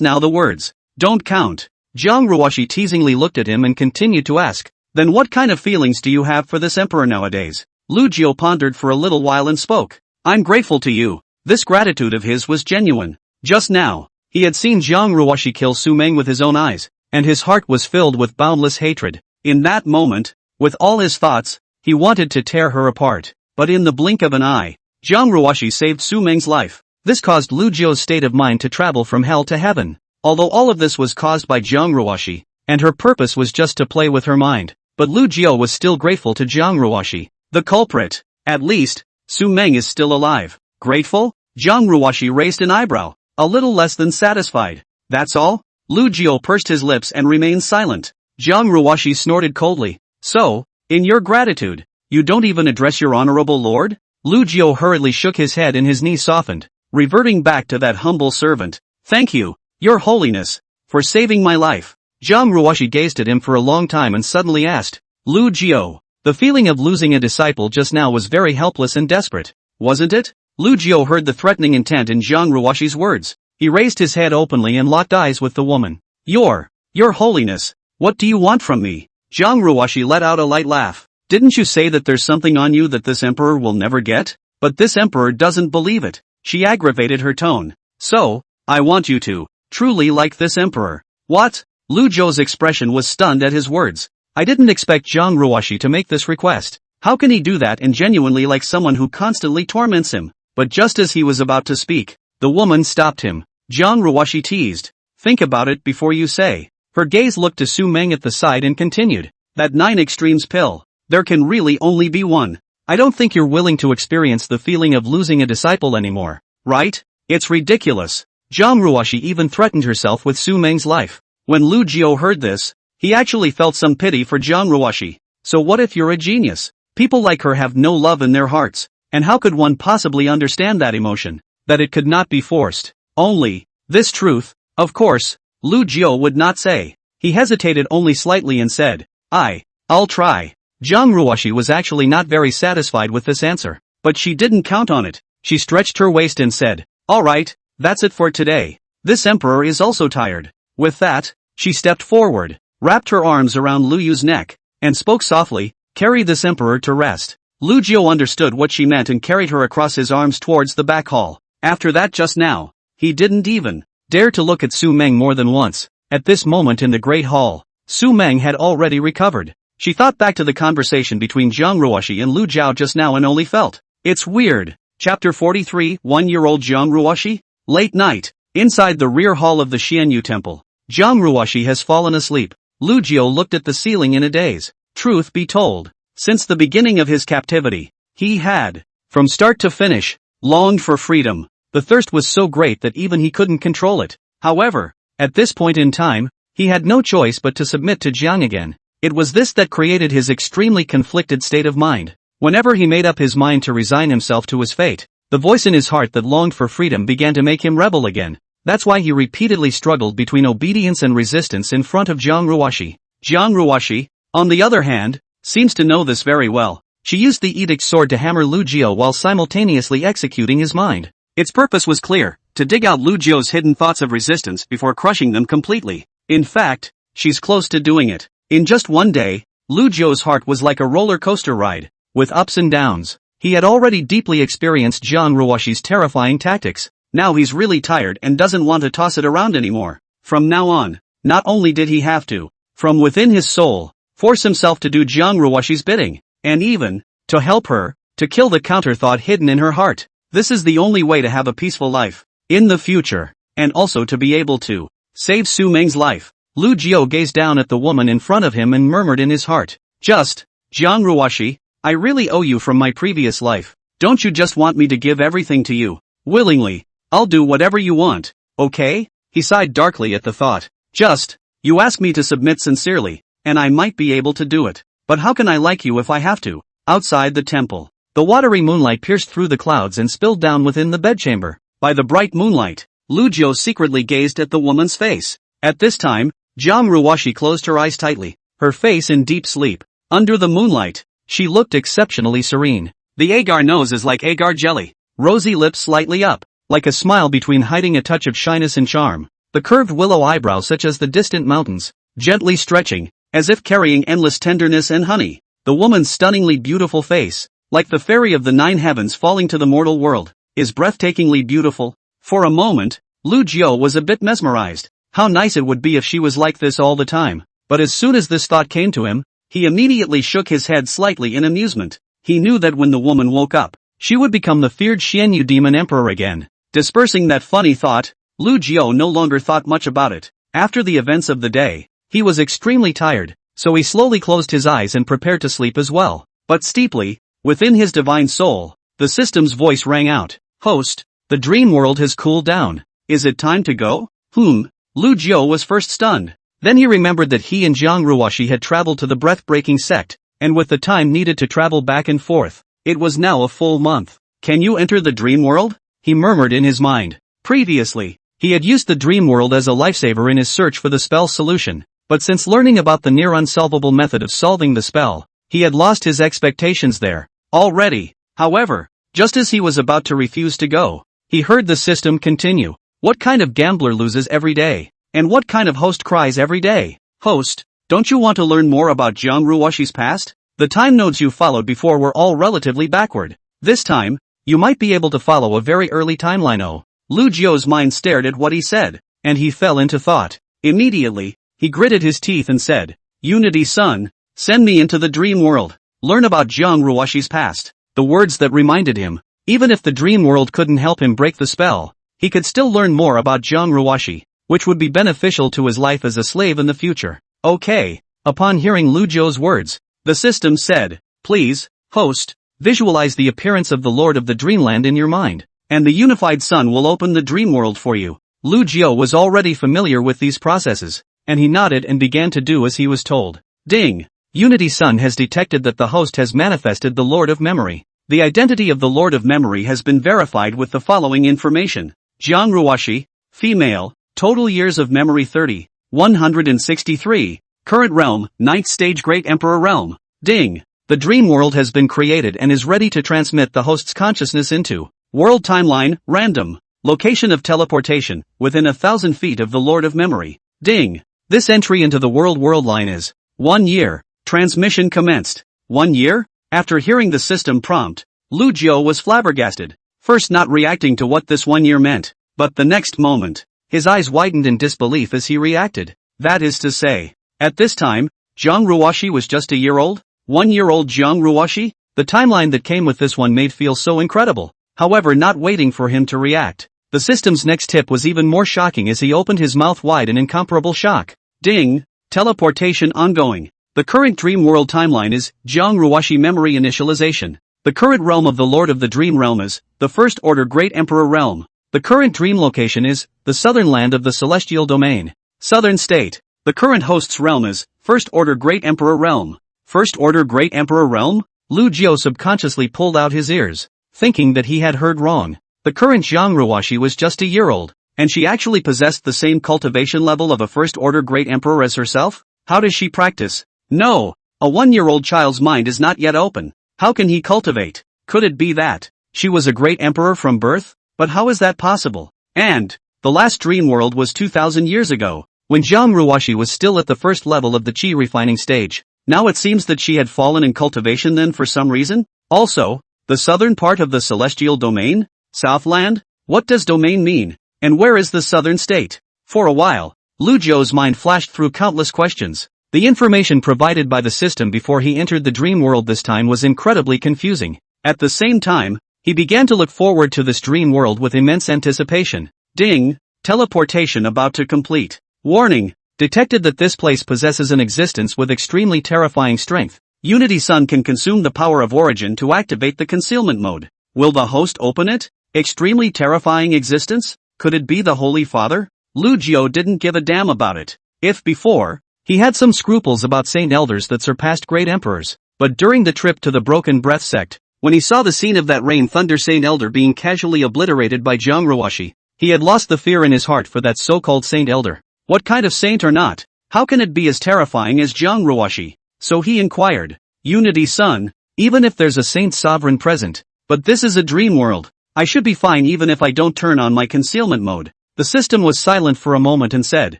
now the words, don't count." Jiang Ruoxi teasingly looked at him and continued to ask, "Then what kind of feelings do you have for this emperor nowadays?" Lu Jiao pondered for a little while and spoke, "I'm grateful to you." This gratitude of his was genuine. Just now, he had seen Jiang Ruoxi kill Su Meng with his own eyes, and his heart was filled with boundless hatred. In that moment, with all his thoughts, he wanted to tear her apart. But in the blink of an eye, Jiang Ruoxi saved Su Meng's life. This caused Lu Jiao's state of mind to travel from hell to heaven. Although all of this was caused by Jiang Ruoxi, and her purpose was just to play with her mind, but Lu Jiao was still grateful to Jiang Ruoxi. The culprit. At least, Su Meng is still alive. Grateful? Jiang Ruoxi raised an eyebrow, a little less than satisfied. That's all? Lu Jiao pursed his lips and remained silent. Jiang Ruoxi snorted coldly. So, in your gratitude, you don't even address your honorable lord? Lu Jiao hurriedly shook his head and his knees softened, reverting back to that humble servant. Thank you, your holiness, for saving my life. Jiang Ruoxi gazed at him for a long time and suddenly asked, Lu Jiao, the feeling of losing a disciple just now was very helpless and desperate, wasn't it? Lu Jiao heard the threatening intent in Jiang Ruoxi's words. He raised his head openly and locked eyes with the woman. Your holiness, what do you want from me? Jiang Ruoxi let out a light laugh. Didn't you say that there's something on you that this emperor will never get? But this emperor doesn't believe it. She aggravated her tone. So, I want you to, truly like this emperor. What? Lu Jiao's expression was stunned at his words. I didn't expect Jiang Ruoxi to make this request. How can he do that and genuinely like someone who constantly torments him? but just as he was about to speak, the woman stopped him. Jiang Ruoshi teased. Think about it before you say. Her gaze looked to Su Meng at the side and continued. That 9 extremes pill. There can really only be one. I don't think you're willing to experience the feeling of losing a disciple anymore, right? It's ridiculous. Jiang Ruoshi even threatened herself with Su Meng's life. When Lu Jiao heard this, he actually felt some pity for Jiang Ruoshi. So what if you're a genius? People like her have no love in their hearts, and how could one possibly understand that emotion? That it could not be forced. Only, this truth, of course, Lu Jiao would not say. He hesitated only slightly and said, I'll try. Jiang Ruoshi was actually not very satisfied with this answer, but she didn't count on it. She stretched her waist and said, alright, that's it for today. This emperor is also tired. With that, she stepped forward, wrapped her arms around Lu Yu's neck, and spoke softly, carry this emperor to rest. Lu Jiao understood what she meant and carried her across his arms towards the back hall. After that just now, he didn't even dare to look at Su Meng more than once. At this moment in the Great Hall, Su Meng had already recovered. She thought back to the conversation between Jiang Ruoshi and Lu Jiao just now and only felt, it's weird. Chapter 43, 1-year-old Jiang Ruoshi? Late night, inside the rear hall of the Xianyu temple. Jiang Ruoshi has fallen asleep. Lu Jiao looked at the ceiling in a daze. Truth be told, since the beginning of his captivity, he had, from start to finish, longed for freedom. The thirst was so great that even he couldn't control it. However, at this point in time, he had no choice but to submit to Jiang again. It was this that created his extremely conflicted state of mind. Whenever he made up his mind to resign himself to his fate, the voice in his heart that longed for freedom began to make him rebel again. That's why he repeatedly struggled between obedience and resistance in front of Jiang Ruoshi. Jiang Ruoshi, on the other hand, seems to know this very well. She used the edict sword to hammer Lu Jiao while simultaneously executing his mind. Its purpose was clear, to dig out Lu Jiao's hidden thoughts of resistance before crushing them completely. In fact, she's close to doing it. In just one day, Lu Jiao's heart was like a roller coaster ride, with ups and downs. He had already deeply experienced Jiang Ruoshi's terrifying tactics. Now he's really tired and doesn't want to toss it around anymore. From now on, not only did he have to, from within his soul, force himself to do Jiang Ruoshi's bidding, and even, to help her, to kill the counter-thought hidden in her heart. This is the only way to have a peaceful life, in the future, and also to be able to save Su Meng's life. Lu Jiao gazed down at the woman in front of him and murmured in his heart, just, Jiang Ruoshi, I really owe you from my previous life. Don't you just want me to give everything to you? Willingly, I'll do whatever you want, okay? He sighed darkly at the thought. Just, you ask me to submit sincerely, and I might be able to do it. But how can I like you if I have to? Outside the temple, the watery moonlight pierced through the clouds and spilled down within the bedchamber. By the bright moonlight, Lu Jiao secretly gazed at the woman's face. At this time, Jiang Ruoshi closed her eyes tightly, her face in deep sleep. Under the moonlight, she looked exceptionally serene. The agar nose is like agar jelly, rosy lips slightly up, like a smile between hiding a touch of shyness and charm. The curved willow eyebrows such as the distant mountains, gently stretching, as if carrying endless tenderness and honey. The woman's stunningly beautiful face, like the fairy of the 9 heavens falling to the mortal world, is breathtakingly beautiful. For a moment, Lu Jiao was a bit mesmerized. How nice it would be if she was like this all the time. But as soon as this thought came to him, he immediately shook his head slightly in amusement. He knew that when the woman woke up, she would become the feared Xianyu demon emperor again. Dispersing that funny thought, Lu Jiao no longer thought much about it. After the events of the day, he was extremely tired, so he slowly closed his eyes and prepared to sleep as well. But steeply, within his divine soul, the system's voice rang out. Host, the dream world has cooled down. Is it time to go? Lu Jiao was first stunned. Then he remembered that he and Jiang Ruoshi had traveled to the breath-breaking sect, and with the time needed to travel back and forth, it was now a full month. Can you enter the dream world? He murmured in his mind. Previously, he had used the dream world as a lifesaver in his search for the spell's solution, but since learning about the near-unsolvable method of solving the spell, he had lost his expectations there. Already, however, just as he was about to refuse to go, he heard the system continue. What kind of gambler loses every day? And what kind of host cries every day? Host, don't you want to learn more about Jiang Ruoshi's past? The time nodes you followed before were all relatively backward. This time, you might be able to follow a very early timeline. Lu Jiao's mind stared at what he said, and he fell into thought. Immediately, he gritted his teeth and said, Unity Sun, send me into the dream world. Learn about Jiang Ruoshi's past. The words that reminded him, Even if the dream world couldn't help him break the spell, he could still learn more about Jiang Ruoxi, which would be beneficial to his life as a slave in the future. Okay. Upon hearing Lu Jiu's words, the system said, please, host, visualize the appearance of the Lord of the Dreamland in your mind, and the unified sun will open the dream world for you. Lu Jiu was already familiar with these processes, and he nodded and began to do as he was told. Ding! Unity Sun has detected that the host has manifested the Lord of Memory. The identity of the Lord of Memory has been verified with the following information. Jiang Ruoxi, female, total years of memory 30, 163, current realm, 9th stage Great Emperor realm. Ding! The dream world has been created and is ready to transmit the host's consciousness into world timeline, random, location of teleportation, within 1,000 feet of the Lord of Memory. Ding! This entry into the world line is 1 year. Transmission commenced. 1 year? After hearing the system prompt, Lu Jiu was flabbergasted, first not reacting to what this 1 year meant, but the next moment, his eyes widened in disbelief as he reacted. That is to say, at this time, Jiang Ruoxi was just a year old? 1 year old Jiang Ruoxi? The timeline that came with this one made feel so incredible. However, not waiting for him to react, the system's next tip was even more shocking as he opened his mouth wide in incomparable shock. Ding! Teleportation ongoing. The current dream world timeline is Jiang Ruoxi memory initialization. The current realm of the Lord of the Dream Realm is the First Order Great Emperor Realm. The current dream location is the southern land of the Celestial Domain. Southern State. The current host's realm is First Order Great Emperor Realm. First Order Great Emperor Realm? Lu Jiu subconsciously pulled out his ears, thinking that he had heard wrong. The current Jiang Ruoxi was just a year old, and she actually possessed the same cultivation level of a First Order Great Emperor as herself? How does she practice? No, a 1-year-old child's mind is not yet open. How can he cultivate? Could it be that she was a great emperor from birth? But how is that possible? And the last dream world was 2,000 years ago, when Jiang Ruoxi was still at the first level of the qi refining stage. Now it seems that she had fallen in cultivation then for some reason? Also, the southern part of the celestial domain? Southland? What does domain mean? And where is the southern state? For a while, Lu Jiu's mind flashed through countless questions. The information provided by the system before he entered the dream world this time was incredibly confusing. At the same time, he began to look forward to this dream world with immense anticipation. Ding! Teleportation about to complete. Warning! Detected that this place possesses an existence with extremely terrifying strength. Unity Sun can consume the power of origin to activate the concealment mode. Will the host open it? Extremely terrifying existence? Could it be the Holy Father? Lu Jiu didn't give a damn about it. If before, he had some scruples about saint elders that surpassed great emperors, but during the trip to the Broken Breath sect, when he saw the scene of that rain thunder saint elder being casually obliterated by Jiang Ruoxi, he had lost the fear in his heart for that so-called saint elder. What kind of saint or not? How can it be as terrifying as Jiang Ruoxi? So he inquired. Unity Sun, even if there's a saint sovereign present, but this is a dream world, I should be fine even if I don't turn on my concealment mode. The system was silent for a moment and said,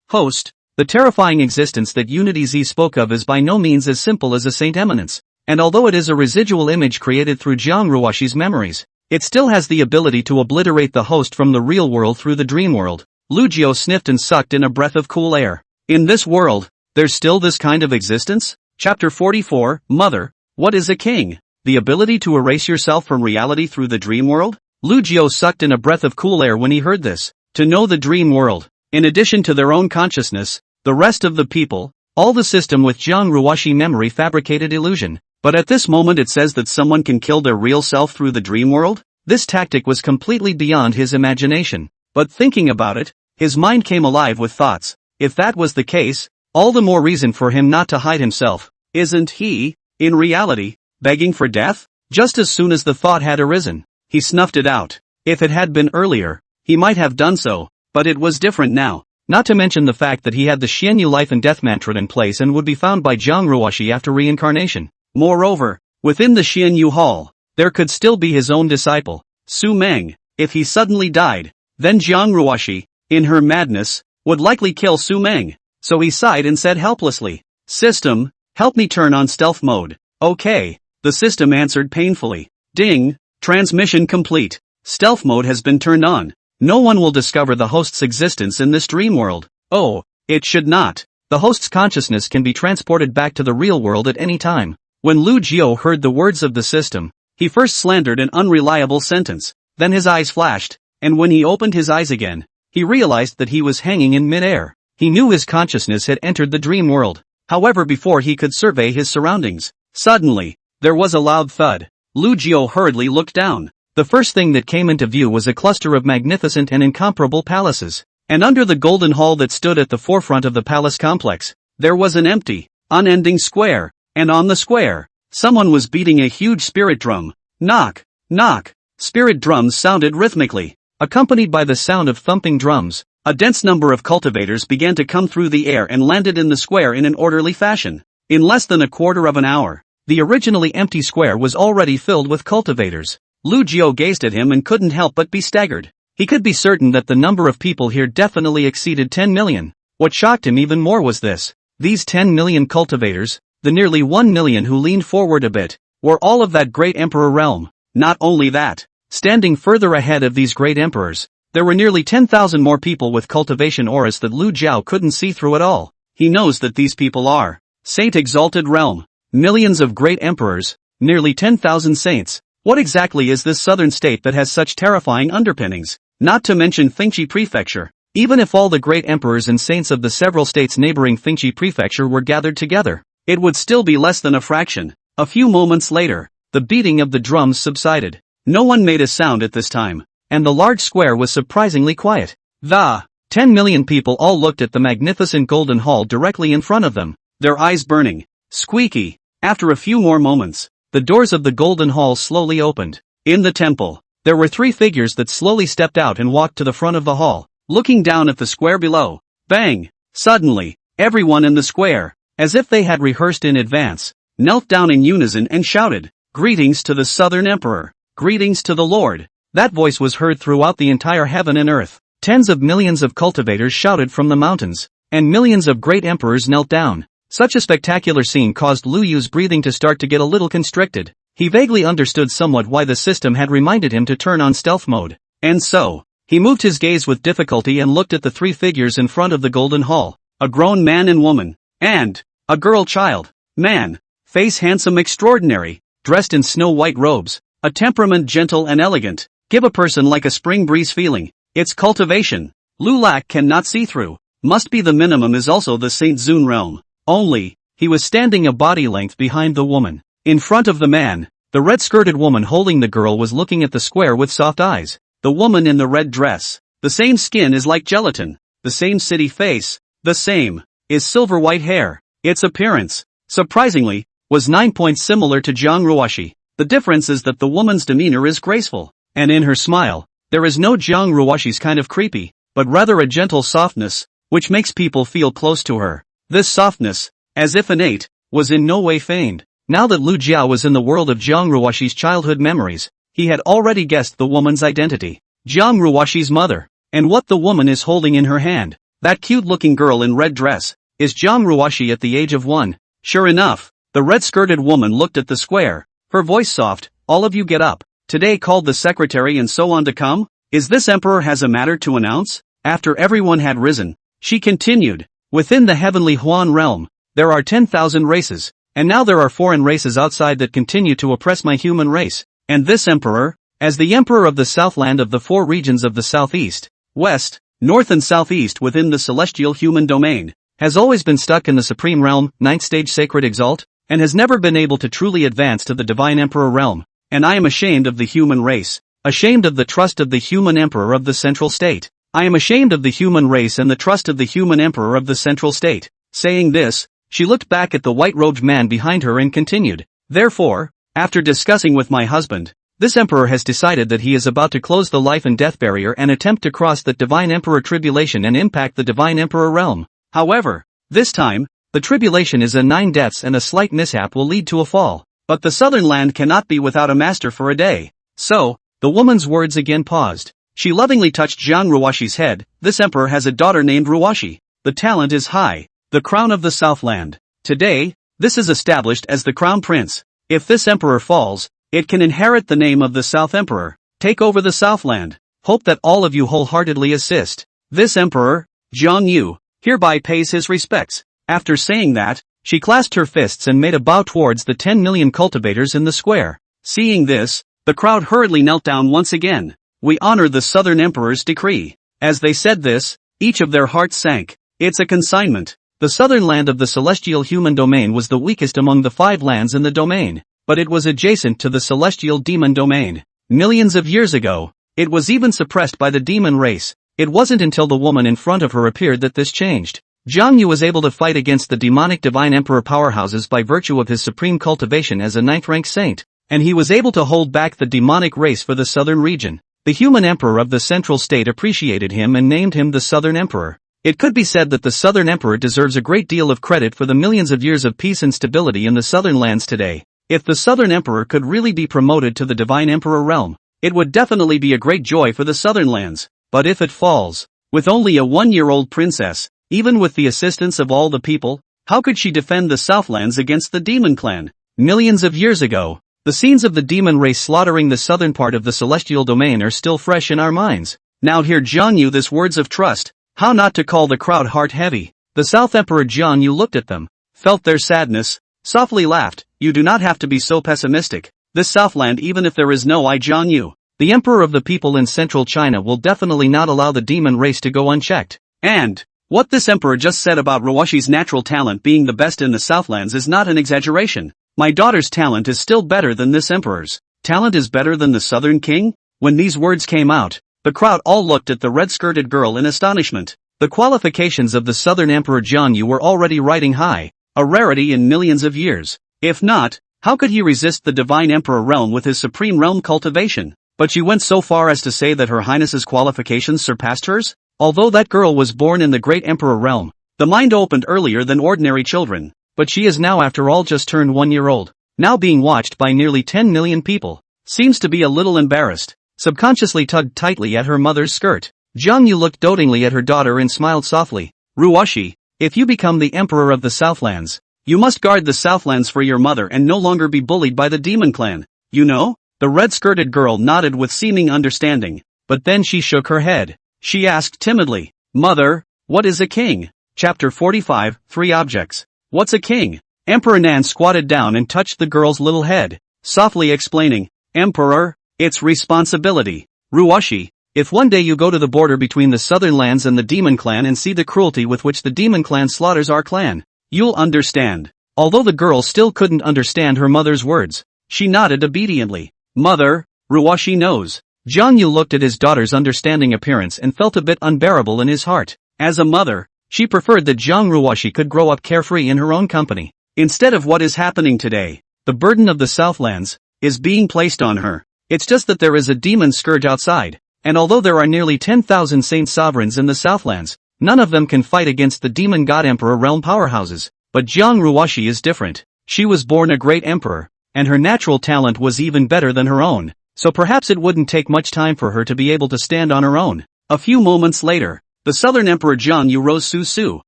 Host, the terrifying existence that Unity Z spoke of is by no means as simple as a Saint Eminence, and although it is a residual image created through Jiang Ruoxi's memories, it still has the ability to obliterate the host from the real world through the dream world. Lu Jiu sniffed and sucked in a breath of cool air. In this world, there's still this kind of existence? Chapter 44, Mother, what is a king? The ability to erase yourself from reality through the dream world? Lu Jiu sucked in a breath of cool air when he heard this. To know the dream world, in addition to their own consciousness, the rest of the people, all the system with Jiang Ruoxi memory fabricated illusion. But at this moment it says that someone can kill their real self through the dream world? This tactic was completely beyond his imagination. But thinking about it, his mind came alive with thoughts. If that was the case, all the more reason for him not to hide himself. Isn't he, in reality, begging for death? Just as soon as the thought had arisen, he snuffed it out. If it had been earlier, he might have done so, but it was different now. Not to mention the fact that he had the Xianyu life and death mantra in place and would be found by Jiang Ruoxi after reincarnation. Moreover, within the Xianyu hall, there could still be his own disciple, Su Meng. If he suddenly died, then Jiang Ruoxi, in her madness, would likely kill Su Meng. So he sighed and said helplessly, System, help me turn on stealth mode. Okay, the system answered painfully. Ding, transmission complete. Stealth mode has been turned on. No one will discover the host's existence in this dream world. Oh, it should not. The host's consciousness can be transported back to the real world at any time. When Lu Jiu heard the words of the system, He first slandered an unreliable sentence, then his eyes flashed, and when he opened his eyes again, he realized that he was hanging in midair. He knew his consciousness had entered the dream world. However, before he could survey his surroundings, suddenly, there was a loud thud. Lu Jiao hurriedly looked down. The first thing that came into view was a cluster of magnificent and incomparable palaces. And under the golden hall that stood at the forefront of the palace complex, there was an empty, unending square, and on the square, someone was beating a huge spirit drum. Knock, knock. Spirit drums sounded rhythmically, accompanied by the sound of thumping drums. A dense number of cultivators began to come through the air and landed in the square in an orderly fashion. In less than a quarter of an hour, the originally empty square was already filled with cultivators. Lu Jiao gazed at him and couldn't help but be staggered. He could be certain that the number of people here definitely exceeded 10 million. What shocked him even more was this. These 10 million cultivators, the nearly 1 million who leaned forward a bit, were all of that great emperor realm. Not only that, standing further ahead of these great emperors, there were nearly 10,000 more people with cultivation auras that Lu Jiao couldn't see through at all. He knows that these people are Saint Exalted Realm. Millions of great emperors, nearly 10,000 saints. What exactly is this southern state that has such terrifying underpinnings? Not to mention Fengchi Prefecture. Even if all the great emperors and saints of the several states neighboring Fengchi Prefecture were gathered together, it would still be less than a fraction. A few moments later, the beating of the drums subsided. No one made a sound at this time, and the large square was surprisingly quiet. The 10 million people all looked at the magnificent golden hall directly in front of them, their eyes burning. Squeaky. After a few more moments, the doors of the golden hall slowly opened. In the temple, there were three figures that slowly stepped out and walked to the front of the hall, looking down at the square below. Bang! Suddenly, everyone in the square, as if they had rehearsed in advance, knelt down in unison and shouted, "Greetings to the Southern Emperor! Greetings to the Lord!" That voice was heard throughout the entire heaven and earth. Tens of millions of cultivators shouted from the mountains, and millions of great emperors knelt down. Such a spectacular scene caused Lu Yu's breathing to start to get a little constricted. He vaguely understood somewhat why the system had reminded him to turn on stealth mode. And so, he moved his gaze with difficulty and looked at the three figures in front of the golden hall. A grown man and woman, and a girl child. Man, face handsome extraordinary, dressed in snow-white robes, a temperament gentle and elegant, give a person like a spring breeze feeling. It's cultivation. Lu Lak cannot see through. Must be the minimum is also the Saint Zun realm. Only, he was standing a body length behind the woman. In front of the man, the red-skirted woman holding the girl was looking at the square with soft eyes. The woman in the red dress, the same skin is like gelatin, the same city face, the same, is silver white hair. Its appearance, surprisingly, was 9 points similar to Jiang Ruoshi. The difference is that the woman's demeanor is graceful, and in her smile, there is no Jiang Ruoshi's kind of creepy, but rather a gentle softness, which makes people feel close to her. This softness, as if innate, was in no way feigned. Now that Lu Jiao was in the world of Jiang Ruoshi's childhood memories, he had already guessed the woman's identity. Jiang Ruoshi's mother. And what the woman is holding in her hand, that cute-looking girl in red dress, is Jiang Ruoshi at the age of 1. Sure enough, the red-skirted woman looked at the square, her voice soft, "All of you get up. Today called the secretary and so on to come? Is this emperor has a matter to announce?" After everyone had risen, she continued, "Within the heavenly Huan realm, there are 10,000 races, and now there are foreign races outside that continue to oppress my human race. And this emperor, as the emperor of the Southland of the 4 regions of the Southeast, West, North and Southeast within the celestial human domain, has always been stuck in the supreme realm, 9th stage sacred exalt, and has never been able to truly advance to the divine emperor realm. And I am ashamed of the human race, ashamed of the trust of the human emperor of the central state. I am ashamed of the human race and the trust of the human emperor of the central state." Saying this, she looked back at the white-robed man behind her and continued, "Therefore, after discussing with my husband, this emperor has decided that he is about to close the life and death barrier and attempt to cross that divine emperor tribulation and impact the divine emperor realm. However, this time, the tribulation is a 9 deaths and a slight mishap will lead to a fall. But the southern land cannot be without a master for a day." So, the woman's words again paused. She lovingly touched Jiang Ruoshi's head. "This emperor has a daughter named Ruoshi. The talent is high. The crown of the Southland. Today, this is established as the crown prince. If this emperor falls, it can inherit the name of the South Emperor. Take over the Southland. Hope that all of you wholeheartedly assist. This emperor, Jiang Yu, hereby pays his respects." After saying that, she clasped her fists and made a bow towards the 10 million cultivators in the square. Seeing this, the crowd hurriedly knelt down once again. We honor the Southern Emperor's decree. As they said this, each of their hearts sank. It's a consignment. The southern land of the celestial human domain was the weakest among the 5 lands in the domain, but it was adjacent to the celestial demon domain. Millions of years ago, it was even suppressed by the demon race. It wasn't until the woman in front of her appeared that this changed. Jiang Yu was able to fight against the demonic divine emperor powerhouses by virtue of his supreme cultivation as a 9th-rank saint, and he was able to hold back the demonic race for the southern region. The human emperor of the central state appreciated him and named him the Southern Emperor. It could be said that the Southern Emperor deserves a great deal of credit for the millions of years of peace and stability in the southern lands today. If the Southern Emperor could really be promoted to the Divine Emperor realm, it would definitely be a great joy for the southern lands. But if it falls, with only a 1-year-old princess, even with the assistance of all the people, how could she defend the Southlands against the Demon Clan? Millions of years ago, the scenes of the demon race slaughtering the southern part of the celestial domain are still fresh in our minds. Now hear Jiang Yu this words of trust. How not to call the crowd heart-heavy? The South Emperor Jiang Yu looked at them, felt their sadness, softly laughed. You do not have to be so pessimistic. This Southland, even if there is no Jiang Yu, the emperor of the people in central China, will definitely not allow the demon race to go unchecked. And what this emperor just said about Ruoshi's natural talent being the best in the Southlands is not an exaggeration. My daughter's talent is still better than this emperor's. Talent is better than the Southern King? When these words came out, the crowd all looked at the red-skirted girl in astonishment. The qualifications of the Southern Emperor Jiang Yu were already riding high, a rarity in millions of years. If not, how could he resist the Divine Emperor realm with his supreme realm cultivation? But she went so far as to say that Her Highness's qualifications surpassed hers? Although that girl was born in the Great Emperor realm, the mind opened earlier than ordinary children, but she is now after all just turned 1 year old, now being watched by nearly 10 million people. Seems to be a little embarrassed. Subconsciously tugged tightly at her mother's skirt. Jiang Yu looked dotingly at her daughter and smiled softly. Ruoshi, if you become the emperor of the Southlands, you must guard the Southlands for your mother and no longer be bullied by the demon clan. You know? The red-skirted girl nodded with seeming understanding, but then she shook her head. She asked timidly, Mother, what is a king? Chapter 45, 3 Objects. What's a king? Emperor Nan squatted down and touched the girl's little head, softly explaining, Emperor, it's responsibility. Ruoshi, if one day you go to the border between the southern lands and the demon clan and see the cruelty with which the demon clan slaughters our clan, you'll understand. Although the girl still couldn't understand her mother's words, she nodded obediently. Mother, Ruoshi knows. Jiang Yu looked at his daughter's understanding appearance and felt a bit unbearable in his heart. As a mother, she preferred that Jiang Ruoshi could grow up carefree in her own company, instead of what is happening today. The burden of the Southlands is being placed on her. It's just that there is a demon scourge outside, and although there are nearly 10,000 saint sovereigns in the Southlands, none of them can fight against the demon god emperor realm powerhouses. But Jiang Ruoshi is different. She was born a great emperor, and her natural talent was even better than her own, so perhaps it wouldn't take much time for her to be able to stand on her own. A few moments later, the Southern Emperor Jiang Yu rose su-su,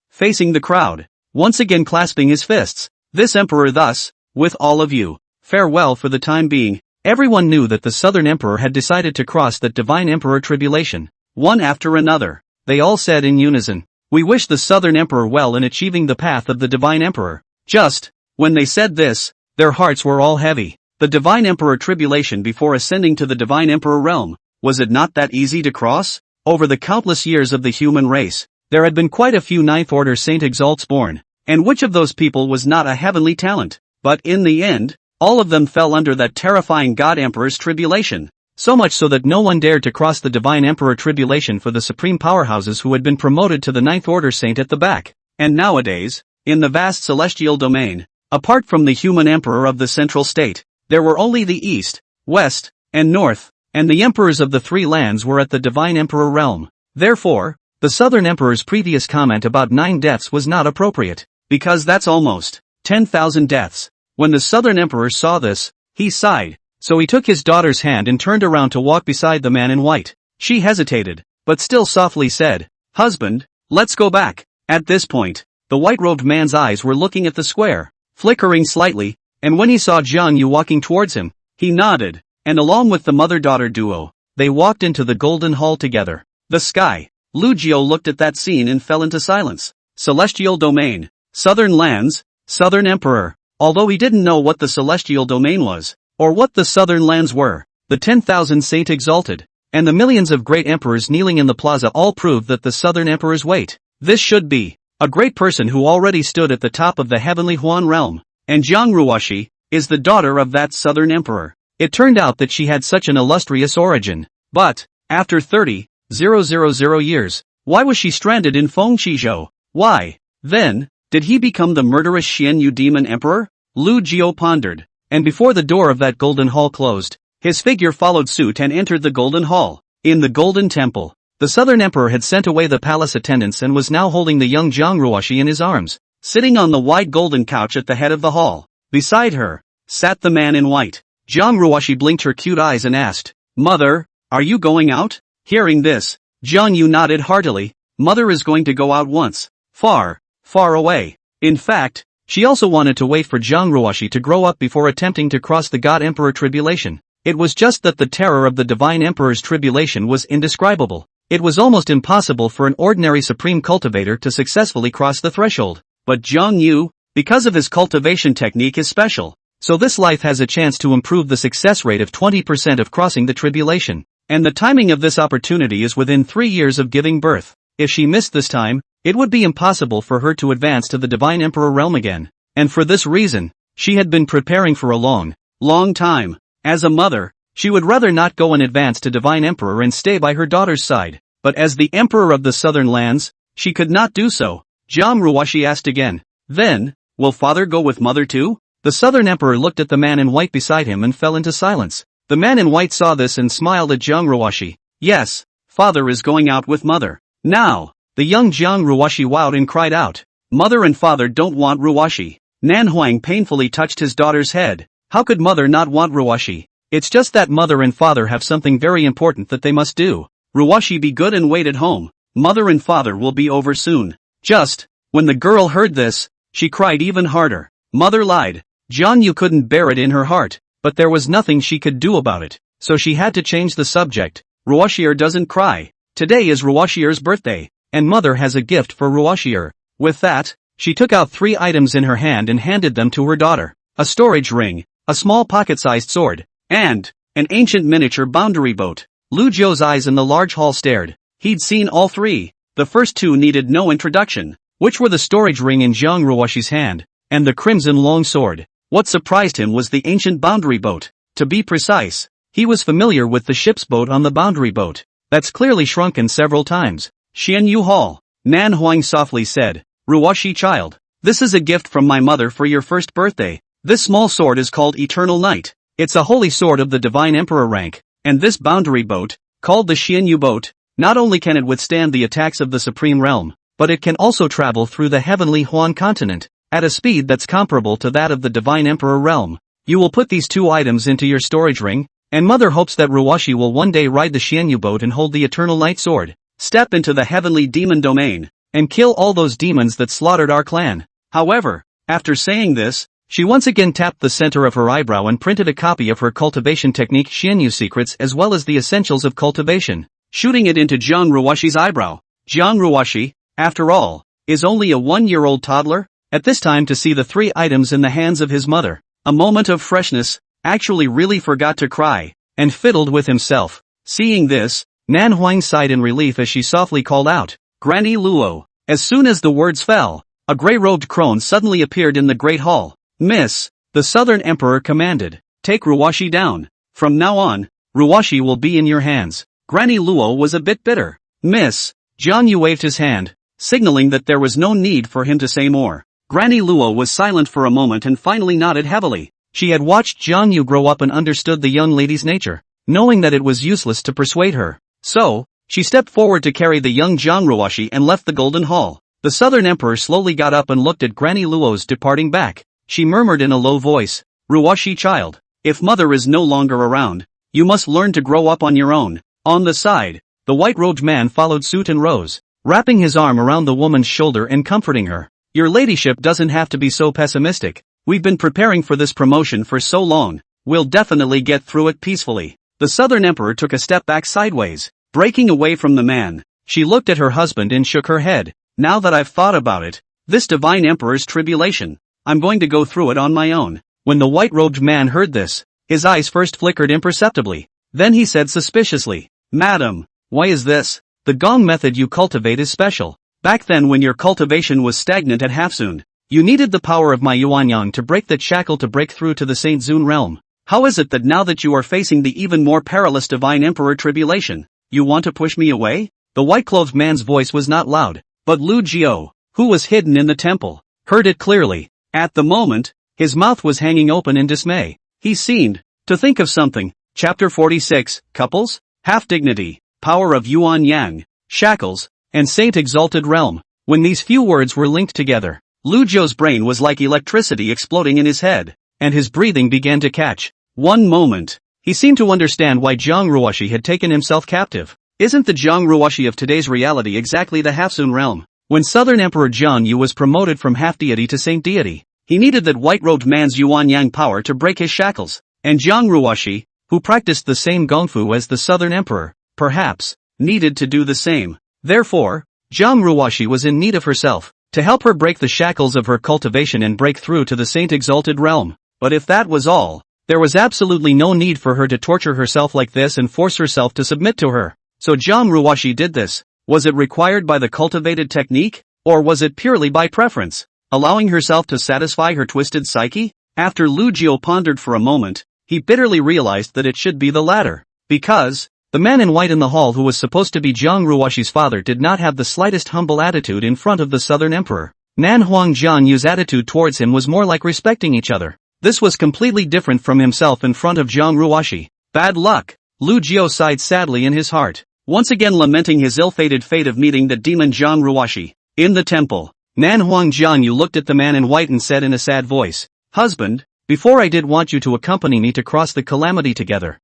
facing the crowd, once again clasping his fists. This emperor thus, with all of you, farewell for the time being. Everyone knew that the Southern Emperor had decided to cross that Divine Emperor tribulation. One after another, they all said in unison, we wish the Southern Emperor well in achieving the path of the Divine Emperor. Just, when they said this, their hearts were all heavy. The Divine Emperor tribulation before ascending to the Divine Emperor realm, was it not that easy to cross? Over the countless years of the human race, there had been quite a few Ninth Order Saint Exalts born, and which of those people was not a heavenly talent? But in the end, all of them fell under that terrifying God Emperor's tribulation, so much so that no one dared to cross the Divine Emperor tribulation for the supreme powerhouses who had been promoted to the Ninth Order Saint at the back. And nowadays, in the vast celestial domain, apart from the human emperor of the central state, there were only the East, West, and North, and the emperors of the 3 lands were at the Divine Emperor realm. Therefore, the Southern Emperor's previous comment about 9 deaths was not appropriate, because that's almost 10,000 deaths. When the Southern Emperor saw this, he sighed, so he took his daughter's hand and turned around to walk beside the man in white. She hesitated, but still softly said, Husband, let's go back. At this point, the white-robed man's eyes were looking at the square, flickering slightly, and when he saw Jiang Yu walking towards him, he nodded, and along with the mother-daughter duo, they walked into the Golden Hall together. The sky. Lu Jiao looked at that scene and fell into silence. Celestial Domain. Southern Lands, Southern Emperor. Although he didn't know what the Celestial Domain was, or what the southern lands were. The 10,000 saint exalted, and the millions of great emperors kneeling in the plaza all proved that the southern emperor's weight. This should be a great person who already stood at the top of the heavenly Huan realm, and Jiang Ruoshi is the daughter of that southern emperor. It turned out that she had such an illustrious origin. But, after 30,000 years, why was she stranded in Fengqizhou? Why, then, did he become the murderous Xianyu demon emperor? Lu Jiao pondered, and before the door of that golden hall closed, his figure followed suit and entered the golden hall. In the golden temple, the southern emperor had sent away the palace attendants and was now holding the young Jiang Ruoshi in his arms. Sitting on the wide golden couch at the head of the hall, beside her, sat the man in white. Jiang Ruoshi blinked her cute eyes and asked, "Mother, are you going out?" Hearing this, Jiang Yu nodded heartily. Mother is going to go out once. Far, far away. In fact, she also wanted to wait for Jiang Ruoshi to grow up before attempting to cross the God Emperor tribulation. It was just that the terror of the Divine Emperor's tribulation was indescribable. It was almost impossible for an ordinary supreme cultivator to successfully cross the threshold. But Jiang Yu, because of his cultivation technique, is special. So this life has a chance to improve the success rate of 20% of crossing the tribulation. And the timing of this opportunity is within 3 years of giving birth. If she missed this time, it would be impossible for her to advance to the Divine Emperor realm again. And for this reason, she had been preparing for a long, long time. As a mother, she would rather not go in advance to Divine Emperor and stay by her daughter's side. But as the Emperor of the Southern Lands, she could not do so. Jiang Ruoshi asked again, "Then, will father go with mother too?" The Southern Emperor looked at the man in white beside him and fell into silence. The man in white saw this and smiled at Jiang Ruoshi. "Yes, father is going out with mother." Now, the young Jiang Ruoshi wowed and cried out, "Mother and father don't want Ruoshi." Nan Huang painfully touched his daughter's head. How could mother not want Ruoshi? It's just that mother and father have something very important that they must do. Ruoshi, be good and wait at home. Mother and father will be over soon. Just, when the girl heard this, she cried even harder. Mother lied. Jiang Yu couldn't bear it in her heart, but there was nothing she could do about it, so she had to change the subject. Ruoshi doesn't cry. Today is Ruoshi's birthday, and mother has a gift for Ruoshi. With that, she took out 3 items in her hand and handed them to her daughter. A storage ring, a small pocket-sized sword, and an ancient miniature boundary boat. Lu Jiao's eyes in the large hall stared. He'd seen all 3. The first 2 needed no introduction, which were the storage ring in Jiang Ruoshi's hand, and the crimson long sword. What surprised him was the ancient boundary boat. To be precise, he was familiar with the ship's boat on the boundary boat. That's clearly shrunken several times. Xianyu Hall, Nan Huang softly said. "Ruoshi child, this is a gift from my mother for your first birthday. This small sword is called Eternal Night. It's a holy sword of the Divine Emperor rank, and this boundary boat, called the Xianyu boat, not only can it withstand the attacks of the Supreme Realm, but it can also travel through the heavenly Huan continent, at a speed that's comparable to that of the Divine Emperor realm. You will put these 2 items into your storage ring, and mother hopes that Ruoshi will one day ride the Xianyu boat and hold the Eternal Night sword, step into the heavenly demon domain, and kill all those demons that slaughtered our clan." However, after saying this, she once again tapped the center of her eyebrow and printed a copy of her cultivation technique Xianyu secrets as well as the essentials of cultivation, shooting it into Jiang Ruoshi's eyebrow. Jiang Ruoshi, after all, is only a 1-year-old toddler. At this time, to see the 3 items in the hands of his mother, a moment of freshness, actually really forgot to cry, and fiddled with himself. Seeing this, Nan Huang sighed in relief as she softly called out, "Granny Luo." As soon as the words fell, a gray-robed crone suddenly appeared in the great hall. "Miss," the Southern Emperor commanded, "take Ruoshi down. From now on, Ruoshi will be in your hands." Granny Luo was a bit bitter. "Miss," Jiang Yu waved his hand, signaling that there was no need for him to say more. Granny Luo was silent for a moment and finally nodded heavily. She had watched Jiang Yu grow up and understood the young lady's nature, knowing that it was useless to persuade her. So, she stepped forward to carry the young Jiang Ruoshi and left the golden hall. The Southern Emperor slowly got up and looked at Granny Luo's departing back. She murmured in a low voice, "Ruoshi child, if mother is no longer around, you must learn to grow up on your own." On the side, the white-robed man followed suit and rose, wrapping his arm around the woman's shoulder and comforting her. "Your ladyship doesn't have to be so pessimistic. We've been preparing for this promotion for so long. We'll definitely get through it peacefully." The Southern Emperor took a step back sideways, breaking away from the man. She looked at her husband and shook her head. "Now that I've thought about it, this Divine Emperor's tribulation, I'm going to go through it on my own." When the white-robed man heard this, His eyes first flickered imperceptibly. Then he said suspiciously, "Madam, why is this? The gong method you cultivate is special. Back then when your cultivation was stagnant at Hafsun, you needed the power of my Yuanyang to break that shackle to break through to the Saint Zun realm. How is it that now that you are facing the even more perilous Divine Emperor tribulation, you want to push me away?" The white-clothed man's voice was not loud, but Lu Jiao, who was hidden in the temple, heard it clearly. At the moment, his mouth was hanging open in dismay. He seemed to think of something. Chapter 46, Couples, Half-Dignity, Power of Yuan Yang, Shackles, and Saint Exalted Realm. When these few words were linked together, Lu Jiao's brain was like electricity exploding in his head, and his breathing began to catch. One moment, he seemed to understand why Zhang Ruoshi had taken himself captive. Isn't the Zhang Ruoshi of today's reality exactly the Hafsun realm? When Southern Emperor Zhang Yu was promoted from half-deity to saint deity, he needed that white-robed man's Yuan Yang power to break his shackles, and Zhang Ruoshi, who practiced the same gongfu as the Southern Emperor, perhaps, needed to do the same. Therefore, Zhang Ruoshi was in need of herself, to help her break the shackles of her cultivation and break through to the Saint Exalted Realm. But if that was all, there was absolutely no need for her to torture herself like this and force herself to submit to her. So Zhang Ruoshi did this. Was it required by the cultivated technique, or was it purely by preference, allowing herself to satisfy her twisted psyche? After Lu Jiao pondered for a moment, he bitterly realized that it should be the latter. Because, the man in white in the hall who was supposed to be Zhang Ruoshi's father did not have the slightest humble attitude in front of the Southern Emperor. Nanhuang Zhang Yu's attitude towards him was more like respecting each other. This was completely different from himself in front of Zhang Ruoshi. Bad luck. Lu Jiao sighed sadly in his heart, once again lamenting his ill-fated fate of meeting the demon Zhang Ruoshi. In the temple, Nanhuang Zhang Yu looked at the man in white and said in a sad voice, "Husband, before I did want you to accompany me to cross the calamity together.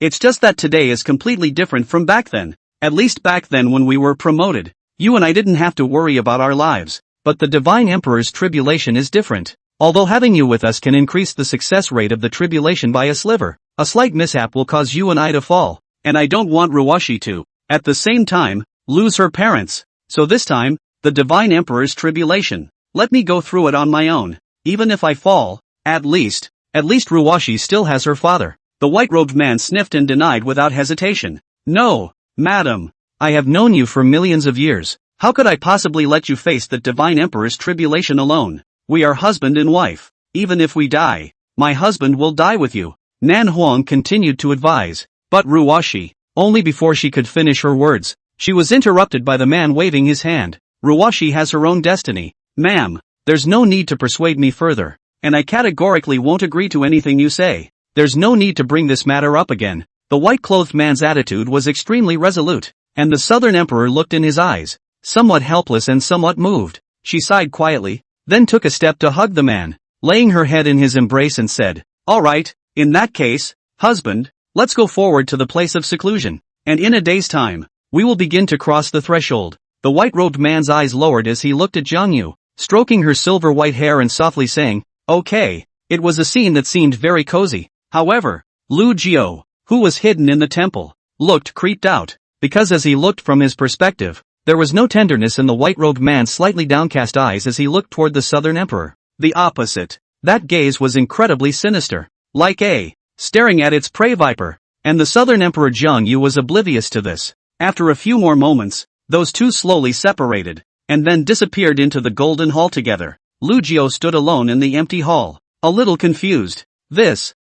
It's just that today is completely different from back then. At least back then when we were promoted, you and I didn't have to worry about our lives. But the Divine Emperor's tribulation is different. Although having you with us can increase the success rate of the tribulation by a sliver, a slight mishap will cause you and I to fall. And I don't want Ruoshi to, at the same time, lose her parents. So this time, the Divine Emperor's tribulation, let me go through it on my own. Even if I fall, at least Ruoshi still has her father." The white-robed man sniffed and denied without hesitation. "No, madam. I have known you for millions of years. How could I possibly let you face the Divine Emperor's tribulation alone? We are husband and wife. Even if we die, my husband will die with you," Nan Huang continued to advise. But Ruoshi, only before she could finish her words, she was interrupted by the man waving his hand. "Ruoshi has her own destiny. Ma'am, there's no need to persuade me further, and I categorically won't agree to anything you say. There's no need to bring this matter up again." The white-clothed man's attitude was extremely resolute, and the Southern Emperor looked in his eyes, somewhat helpless and somewhat moved. She sighed quietly, then took a step to hug the man, laying her head in his embrace and said, "All right, in that case, husband, let's go forward to the place of seclusion, and in a day's time, we will begin to cross the threshold." The white-robed man's eyes lowered as he looked at Zhang Yu, stroking her silver white hair and softly saying, "Okay." It was a scene that seemed very cozy. However, Lu Jiao, who was hidden in the temple, looked creeped out, because as he looked from his perspective, there was no tenderness in the white-robed man's slightly downcast eyes as he looked toward the Southern Emperor. The opposite. That gaze was incredibly sinister, like a staring at its prey viper, and the Southern Emperor Zhang Yu was oblivious to this. After a few more moments, those two slowly separated, and then disappeared into the golden hall together. Lu Jiao stood alone in the empty hall, a little confused.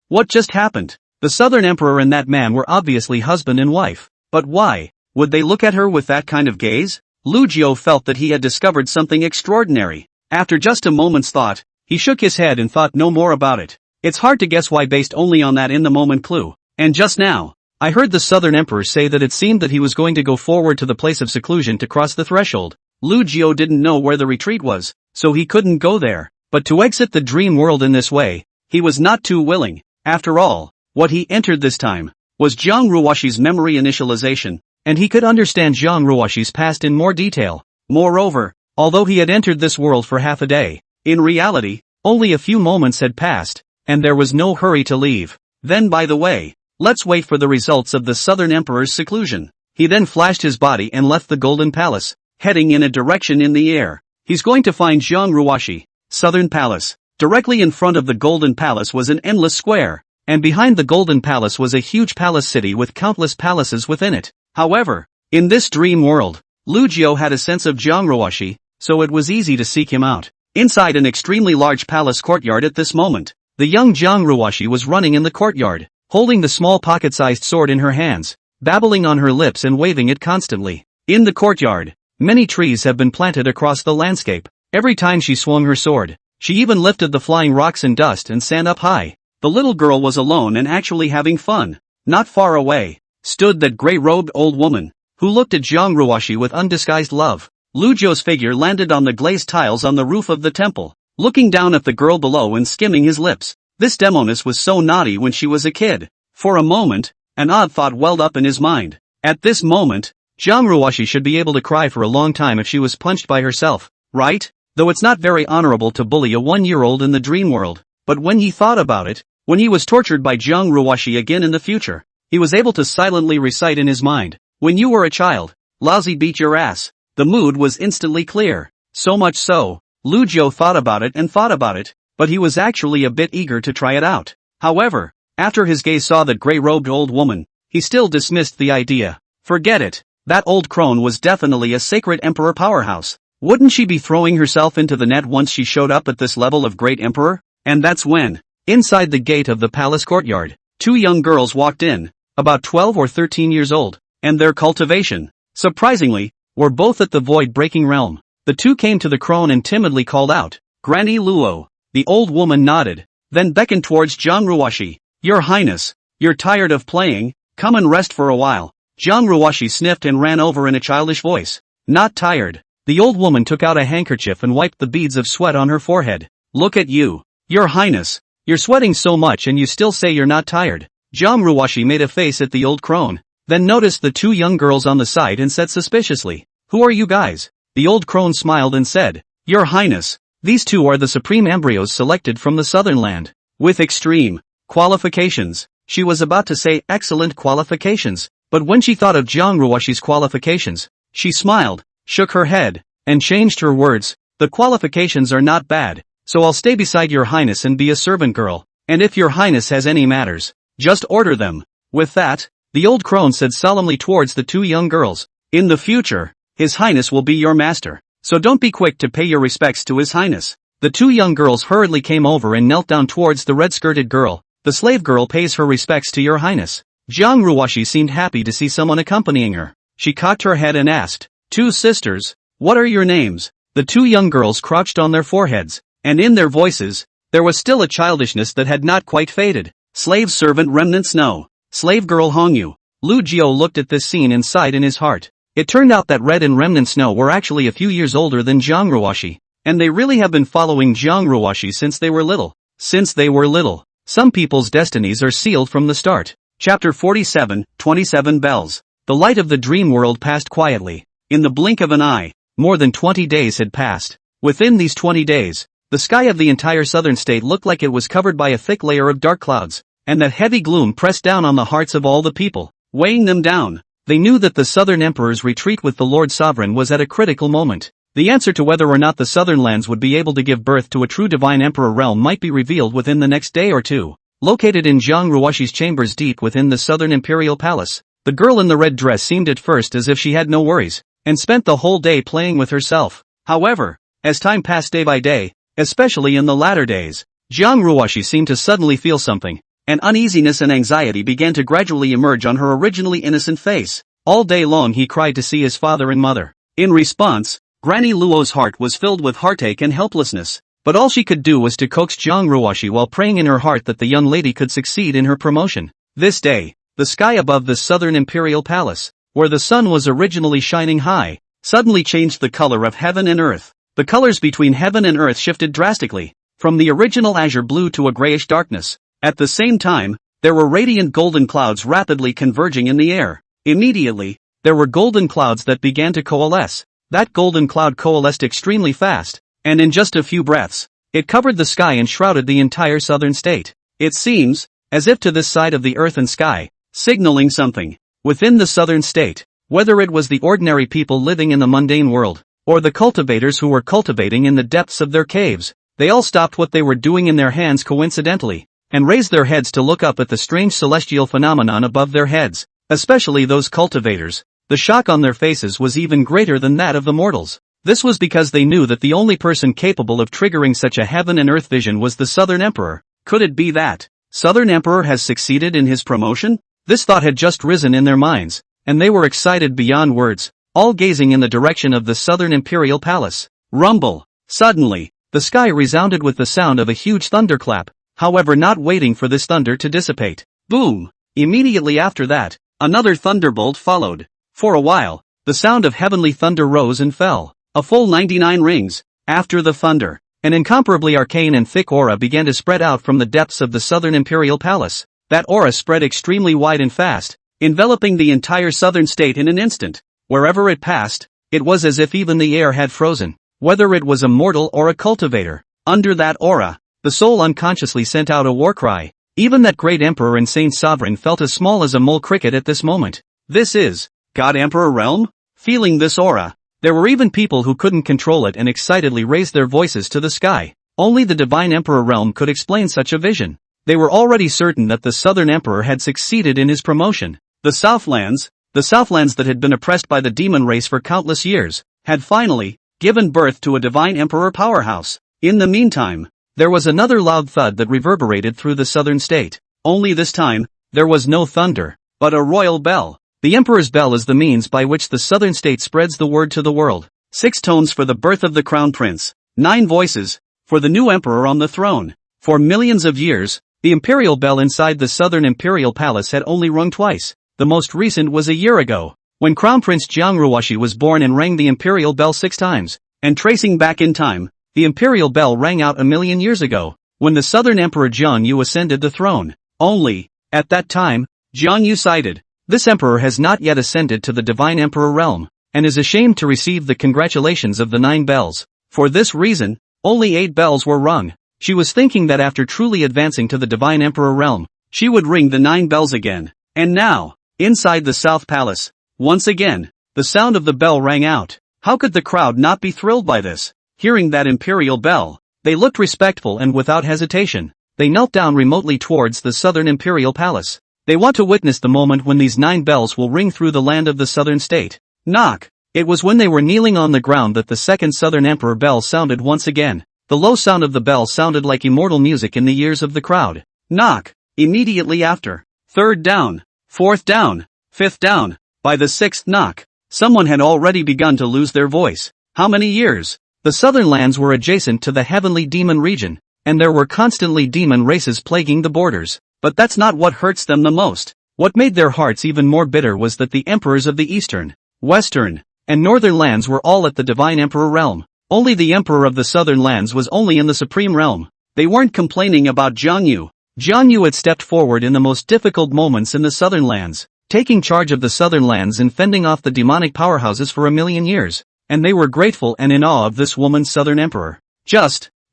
What just happened? The Southern Emperor and that man were obviously husband and wife, but why would they look at her with that kind of gaze? Lu Jiao felt that he had discovered something extraordinary. After just a moment's thought, he shook his head and thought no more about it. It's hard to guess why based only on that in-the-moment clue. And just now, I heard the Southern Emperor say that it seemed that he was going to go forward to the place of seclusion to cross the threshold. Lu Jiao didn't know where the retreat was, so he couldn't go there. But to exit the dream world in this way, he was not too willing. After all, what he entered this time was Zhang Ruoshi's memory initialization, and he could understand Zhang Ruoshi's past in more detail. Moreover, although he had entered this world for half a day, in reality, only a few moments had passed, and there was no hurry to leave. Then by the way, let's wait for the results of the Southern Emperor's seclusion. He then flashed his body and left the Golden Palace, heading in a direction in the air. He's going to find Zhang Ruoshi. Southern Palace. Directly in front of the Golden Palace was an endless square, and behind the Golden Palace was a huge palace city with countless palaces within it. However, in this dream world, Lu Jiao had a sense of Zhang, so it was easy to seek him out. Inside an extremely large palace courtyard at this moment, the young Zhang was running in the courtyard, holding the small pocket-sized sword in her hands, babbling on her lips and waving it constantly. In the courtyard, many trees have been planted across the landscape. Every time she swung her sword, she even lifted the flying rocks and dust and sand up high. The little girl was alone and actually having fun. Not far away stood that gray-robed old woman, who looked at Zhang with undisguised love. Lu Jiao's figure landed on the glazed tiles on the roof of the temple, looking down at the girl below and skimming his lips. This demoness was so naughty when she was a kid. For a moment, an odd thought welled up in his mind. At this moment, Zhang should be able to cry for a long time if she was punched by herself, right? Though it's not very honorable to bully a 1-year-old in the dream world. But when he thought about it, when he was tortured by Zhang again in the future, he was able to silently recite in his mind, "When you were a child, lousy beat your ass." The mood was instantly clear. So much so, Lu Jiao thought about it, but he was actually a bit eager to try it out. However, after his gaze saw that gray-robed old woman, he still dismissed the idea. Forget it. That old crone was definitely a sacred emperor powerhouse. Wouldn't she be throwing herself into the net once she showed up at this level of great emperor? And that's when, inside the gate of the palace courtyard, 2 young girls walked in, about 12 or 13 years old, and their cultivation, surprisingly, were both at the void-breaking realm. The 2 came to the crone and timidly called out, "Granny Luo." The old woman nodded, then beckoned towards Zhang. "Your Highness, you're tired of playing, come and rest for a while." Zhang sniffed and ran over in a childish voice. "Not tired." The old woman took out a handkerchief and wiped the beads of sweat on her forehead. "Look at you. Your Highness, you're sweating so much and you still say you're not tired." Zhang made a face at the old crone, then noticed the 2 young girls on the side and said suspiciously, "Who are you guys?" The old crone smiled and said, "Your Highness, these 2 are the supreme embryos selected from the southern land, with extreme qualifications." She was about to say excellent qualifications, but when she thought of Zhang qualifications, she smiled, shook her head, and changed her words. "The qualifications are not bad, so I'll stay beside your Highness and be a servant girl, and if your Highness has any matters, just order them." With that, the old crone said solemnly towards the 2 young girls, "In the future, His Highness will be your master, so don't be quick to pay your respects to His Highness." The 2 young girls hurriedly came over and knelt down towards the red-skirted girl. "The slave girl pays her respects to your Highness." Zhang seemed happy to see someone accompanying her. She cocked her head and asked, "2 sisters, what are your names?" The 2 young girls crouched on their foreheads, and in their voices, there was still a childishness that had not quite faded. "Slave servant Remnant Snow, slave girl Hongyu." Lu Jiao looked at this scene and sighed in his heart. It turned out that Red and Remnant Snow were actually a few years older than Zhang, and they really have been following Zhang since they were little. Some people's destinies are sealed from the start. Chapter 47, 27 Bells. The light of the dream world passed quietly. In the blink of an eye, more than 20 days had passed. Within these 20 days, the sky of the entire southern state looked like it was covered by a thick layer of dark clouds, and that heavy gloom pressed down on the hearts of all the people, weighing them down. They knew that the southern emperor's retreat with the Lord Sovereign was at a critical moment. The answer to whether or not the southern lands would be able to give birth to a true divine emperor realm might be revealed within the next day or 2. Located in Zhang chambers deep within the southern imperial palace, the girl in the red dress seemed at first as if she had no worries, and spent the whole day playing with herself. However, as time passed day by day, especially in the latter days, Zhang seemed to suddenly feel something, and uneasiness and anxiety began to gradually emerge on her originally innocent face. All day long he cried to see his father and mother. In response, Granny Luo's heart was filled with heartache and helplessness, but all she could do was to coax Zhang while praying in her heart that the young lady could succeed in her promotion. This day, the sky above the southern imperial palace, where the sun was originally shining high, suddenly changed the color of heaven and earth. The colors between heaven and earth shifted drastically, from the original azure blue to a grayish darkness. At the same time, there were radiant golden clouds rapidly converging in the air. Immediately, there were golden clouds that began to coalesce. That golden cloud coalesced extremely fast, and in just a few breaths, it covered the sky and shrouded the entire southern state. It seems as if to this side of the earth and sky, signaling something. Within the southern state, whether it was the ordinary people living in the mundane world, or the cultivators who were cultivating in the depths of their caves, they all stopped what they were doing in their hands coincidentally. and raised their heads to look up at the strange celestial phenomenon above their heads, especially those cultivators. The shock on their faces was even greater than that of the mortals. This was because they knew that the only person capable of triggering such a heaven and earth vision was the Southern Emperor. Could it be that Southern Emperor has succeeded in his promotion? This thought had just risen in their minds, and they were excited beyond words, all gazing in the direction of the Southern Imperial Palace. Rumble! Suddenly, the sky resounded with the sound of a huge thunderclap, however not waiting for this thunder to dissipate. Boom! Immediately after that, another thunderbolt followed. For a while, the sound of heavenly thunder rose and fell. A full 99 rings. After the thunder, an incomparably arcane and thick aura began to spread out from the depths of the Southern Imperial Palace. That aura spread extremely wide and fast, enveloping the entire southern state in an instant. Wherever it passed, it was as if even the air had frozen. Whether it was a mortal or a cultivator, under that aura, the soul unconsciously sent out a war cry. Even that great emperor and saint sovereign felt as small as a mole cricket at this moment. This is God Emperor realm? Feeling this aura, there were even people who couldn't control it and excitedly raised their voices to the sky. Only the divine emperor realm could explain such a vision. They were already certain that the Southern Emperor had succeeded in his promotion. The Southlands that had been oppressed by the demon race for countless years, had finally given birth to a divine emperor powerhouse. In the meantime, there was another loud thud that reverberated through the southern state. Only this time, there was no thunder, but a royal bell. The emperor's bell is the means by which the southern state spreads the word to the world. 6 tones for the birth of the crown prince. 9 voices for the new emperor on the throne. For millions of years, the imperial bell inside the Southern Imperial Palace had only rung twice. The most recent was a year ago, when Crown Prince Jiangruoshi was born and rang the imperial bell 6 times. And tracing back in time, the imperial bell rang out a million years ago, when the Southern Emperor Jiangyu ascended the throne. Only, at that time, Jiangyu cited, "This emperor has not yet ascended to the divine emperor realm, and is ashamed to receive the congratulations of the 9 bells." For this reason, only 8 bells were rung. She was thinking that after truly advancing to the divine emperor realm, she would ring the 9 bells again. And now, inside the South Palace, once again, the sound of the bell rang out. How could the crowd not be thrilled by this? Hearing that imperial bell, they looked respectful and without hesitation, they knelt down remotely towards the Southern Imperial Palace. They want to witness the moment when these 9 bells will ring through the land of the southern state. Knock! It was when they were kneeling on the ground that the second Southern Emperor bell sounded once again. The low sound of the bell sounded like immortal music in the ears of the crowd. Knock! Immediately after. 3rd down, 4th down, 5th down. By the 6th knock, someone had already begun to lose their voice. How many years? The southern lands were adjacent to the heavenly demon region, and there were constantly demon races plaguing the borders. But that's not what hurts them the most. What made their hearts even more bitter was that the emperors of the eastern, western, and northern lands were all at the divine emperor realm. Only the emperor of the southern lands was only in the supreme realm. They weren't complaining about Jiangyu. Jiangyu had stepped forward in the most difficult moments in the southern lands, taking charge of the southern lands and fending off the demonic powerhouses for a million years. And they were grateful and in awe of this woman's southern emperor.